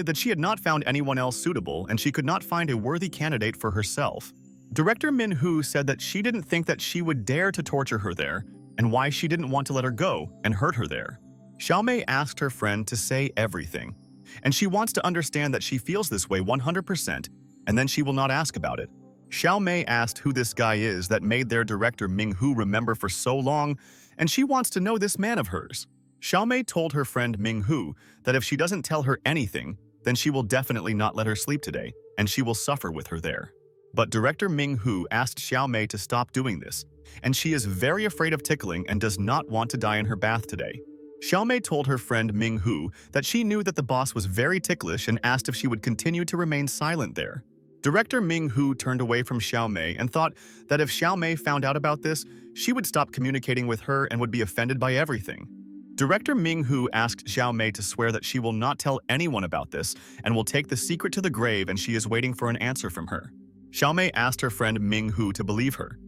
that she had not found anyone else suitable and she could not find a worthy candidate for herself. Director Min-hu said that she didn't think that she would dare to torture her there, and why she didn't want to let her go and hurt her there. Xiao Mei asked her friend to say everything, and she wants to understand that she feels this way 100%, and then she will not ask about it. Xiao Mei asked who this guy is that made their director Ming-hu remember for so long, and she wants to know this man of hers. Xiao Mei told her friend Ming-hu that if she doesn't tell her anything, then she will definitely not let her sleep today, and she will suffer with her there. But director Ming-hu asked Xiao Mei to stop doing this, and she is very afraid of tickling and does not want to die in her bath today. Xiao Mei told her friend Ming-hu that she knew that the boss was very ticklish and asked if she would continue to remain silent there. Director Ming-hu turned away from Xiao Mei and thought that if Xiao Mei found out about this, she would stop communicating with her and would be offended by everything. Director Ming-hu asked Xiao Mei to swear that she will not tell anyone about this and will take the secret to the grave, and she is waiting for an answer from her. Xiao Mei asked her friend Ming-hu to believe her,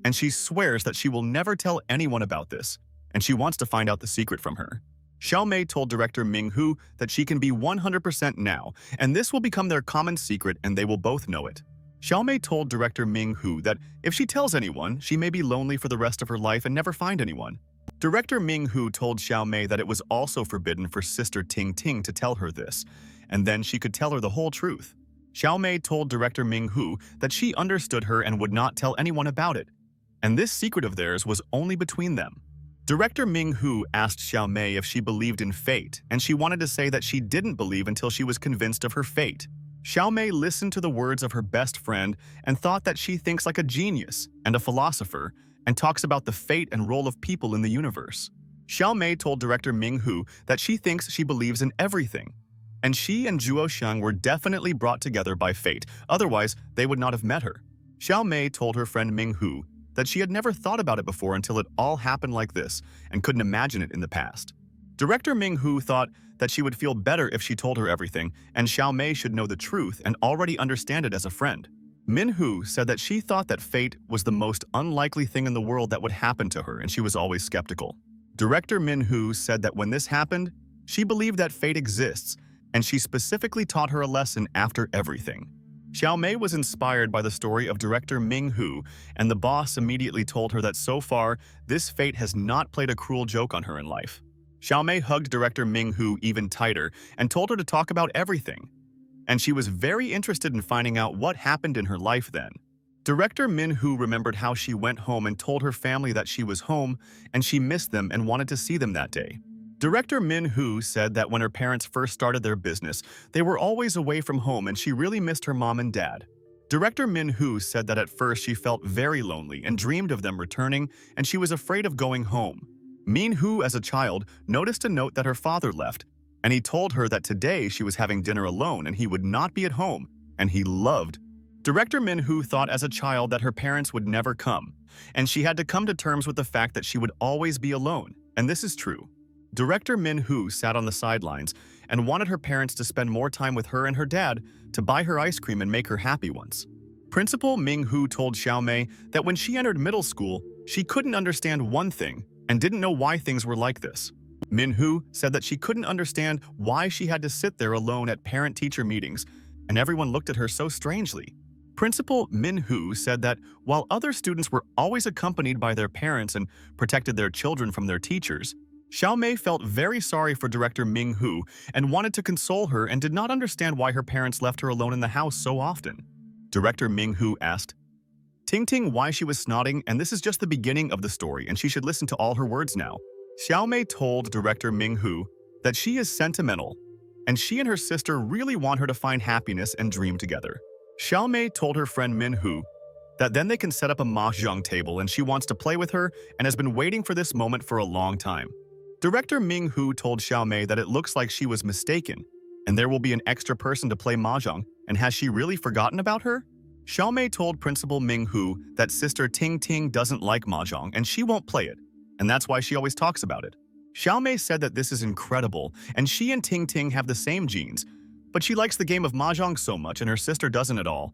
and she swears that she will never tell anyone about this, and she wants to find out the secret from her. Xiao Mei told director Ming-hu that she can be 100% now, and this will become their common secret and they will both know it. Xiao Mei told director Ming-hu that if she tells anyone, she may be lonely for the rest of her life and never find anyone. Director Ming-hu told Xiao Mei that it was also forbidden for sister Ting-Ting to tell her this, and then she could tell her the whole truth. Xiao Mei told director Ming-hu that she understood her and would not tell anyone about it, and this secret of theirs was only between them. Director Ming-hu asked Xiao Mei if she believed in fate, and she wanted to say that she didn't believe until she was convinced of her fate. Xiao Mei listened to the words of her best friend and thought that she thinks like a genius and a philosopher and talks about the fate and role of people in the universe. Xiao Mei told director Ming-hu that she thinks she believes in everything, and she and Zhuo Xiang were definitely brought together by fate, otherwise they would not have met her. Xiao Mei told her friend Ming-hu that she had never thought about it before until it all happened like this and couldn't imagine it in the past. Director Ming-hu thought that she would feel better if she told her everything, and Xiao Mei should know the truth and already understand it as a friend. Min-hu said that she thought that fate was the most unlikely thing in the world that would happen to her, and she was always skeptical. Director Min-hu said that when this happened, she believed that fate exists, and she specifically taught her a lesson after everything. Xiao Mei was inspired by the story of director Ming-hu, and the boss immediately told her that so far, this fate has not played a cruel joke on her in life. Xiao Mei hugged director Ming-hu even tighter and told her to talk about everything, and she was very interested in finding out what happened in her life then. Director Min-hu remembered how she went home and told her family that she was home and she missed them and wanted to see them that day. Director Min Hu said that when her parents first started their business, they were always away from home and she really missed her mom and dad. Director Min Hu said that at first she felt very lonely and dreamed of them returning, and she was afraid of going home. Min Hu, as a child, noticed a note that her father left, and he told her that today she was having dinner alone and he would not be at home, and he loved. Director Min Hu thought as a child that her parents would never come, and she had to come to terms with the fact that she would always be alone, and this is true. Director Min Hu sat on the sidelines and wanted her parents to spend more time with her and her dad, to buy her ice cream and make her happy once. Principal Ming Hu told Xiaomei that when she entered middle school, she couldn't understand one thing and didn't know why things were like this. Min Hu said that she couldn't understand why she had to sit there alone at parent-teacher meetings, and everyone looked at her so strangely. Principal Min Hu said that while other students were always accompanied by their parents and protected their children from their teachers, Xiaomei felt very sorry for Director Ming Hu and wanted to console her and did not understand why her parents left her alone in the house so often. Director Ming Hu asked Ting Ting why she was snotting, and this is just the beginning of the story and she should listen to all her words now. Xiaomei told Director Ming Hu that she is sentimental, and she and her sister really want her to find happiness and dream together. Xiaomei told her friend Min Hu that then they can set up a mahjong table and she wants to play with her and has been waiting for this moment for a long time. Director Ming Hu told Xiaomei that it looks like she was mistaken, and there will be an extra person to play mahjong, and has she really forgotten about her? Xiaomei told Principal Ming Hu that sister Ting Ting doesn't like mahjong and she won't play it, and that's why she always talks about it. Xiaomei said that this is incredible, and she and Ting Ting have the same genes, but she likes the game of mahjong so much and her sister doesn't at all.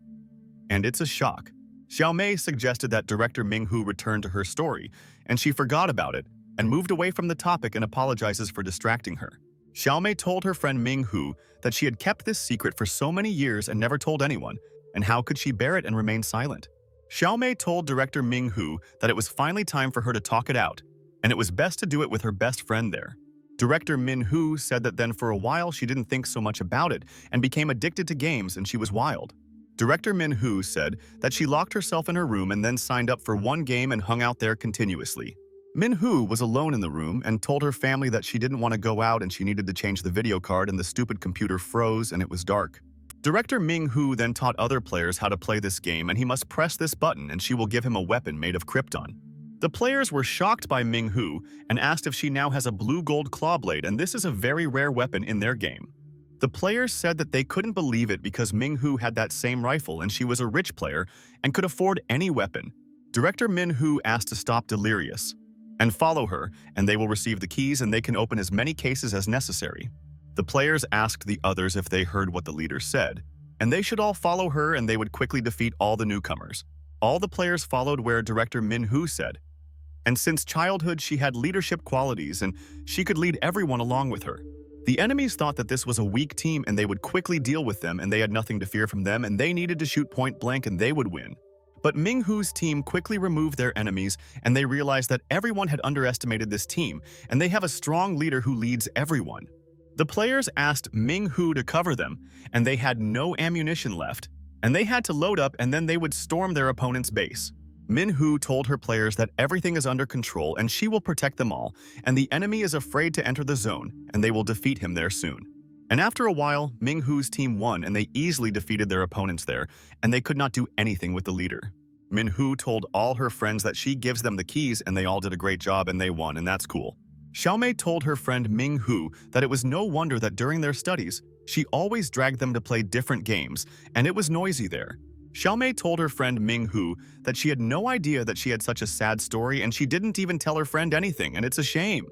And it's a shock. Xiaomei suggested that Director Ming Hu return to her story, and she forgot about it and moved away from the topic and apologizes for distracting her. Xiaomei told her friend Ming Hu that she had kept this secret for so many years and never told anyone, and how could she bear it and remain silent? Xiaomei told Director Ming Hu that it was finally time for her to talk it out, and it was best to do it with her best friend there. Director Min Hu said that then for a while she didn't think so much about it and became addicted to games and she was wild. Director Min Hu said that she locked herself in her room and then signed up for one game and hung out there continuously. Min Hu was alone in the room and told her family that she didn't want to go out and she needed to change the video card and the stupid computer froze and it was dark. Director Ming Hu then taught other players how to play this game and he must press this button and she will give him a weapon made of krypton. The players were shocked by Ming Hu and asked if she now has a blue-gold claw blade, and this is a very rare weapon in their game. The players said that they couldn't believe it because Ming Hu had that same rifle and she was a rich player and could afford any weapon. Director Min Hu asked to stop Delirious and follow her, and they will receive the keys and they can open as many cases as necessary. The players asked the others if they heard what the leader said, and they should all follow her and they would quickly defeat all the newcomers. All the players followed where Director Min Hu said, and since childhood she had leadership qualities and she could lead everyone along with her. The enemies thought that this was a weak team and they would quickly deal with them and they had nothing to fear from them and they needed to shoot point blank and they would win. But Ming Hu's team quickly removed their enemies and they realized that everyone had underestimated this team and they have a strong leader who leads everyone. The players asked Ming Hu to cover them and they had no ammunition left and they had to load up and then they would storm their opponent's base. Min Hu told her players that everything is under control and she will protect them all, and the enemy is afraid to enter the zone, and they will defeat him there soon. And after a while, Ming Hu's team won and they easily defeated their opponents there, and they could not do anything with the leader. Min Hu told all her friends that she gives them the keys and they all did a great job and they won, and that's cool. Xiaomei told her friend Ming Hu that it was no wonder that during their studies, she always dragged them to play different games, and it was noisy there. Xiaomei told her friend Ming Hu that she had no idea that she had such a sad story and she didn't even tell her friend anything, and it's a shame.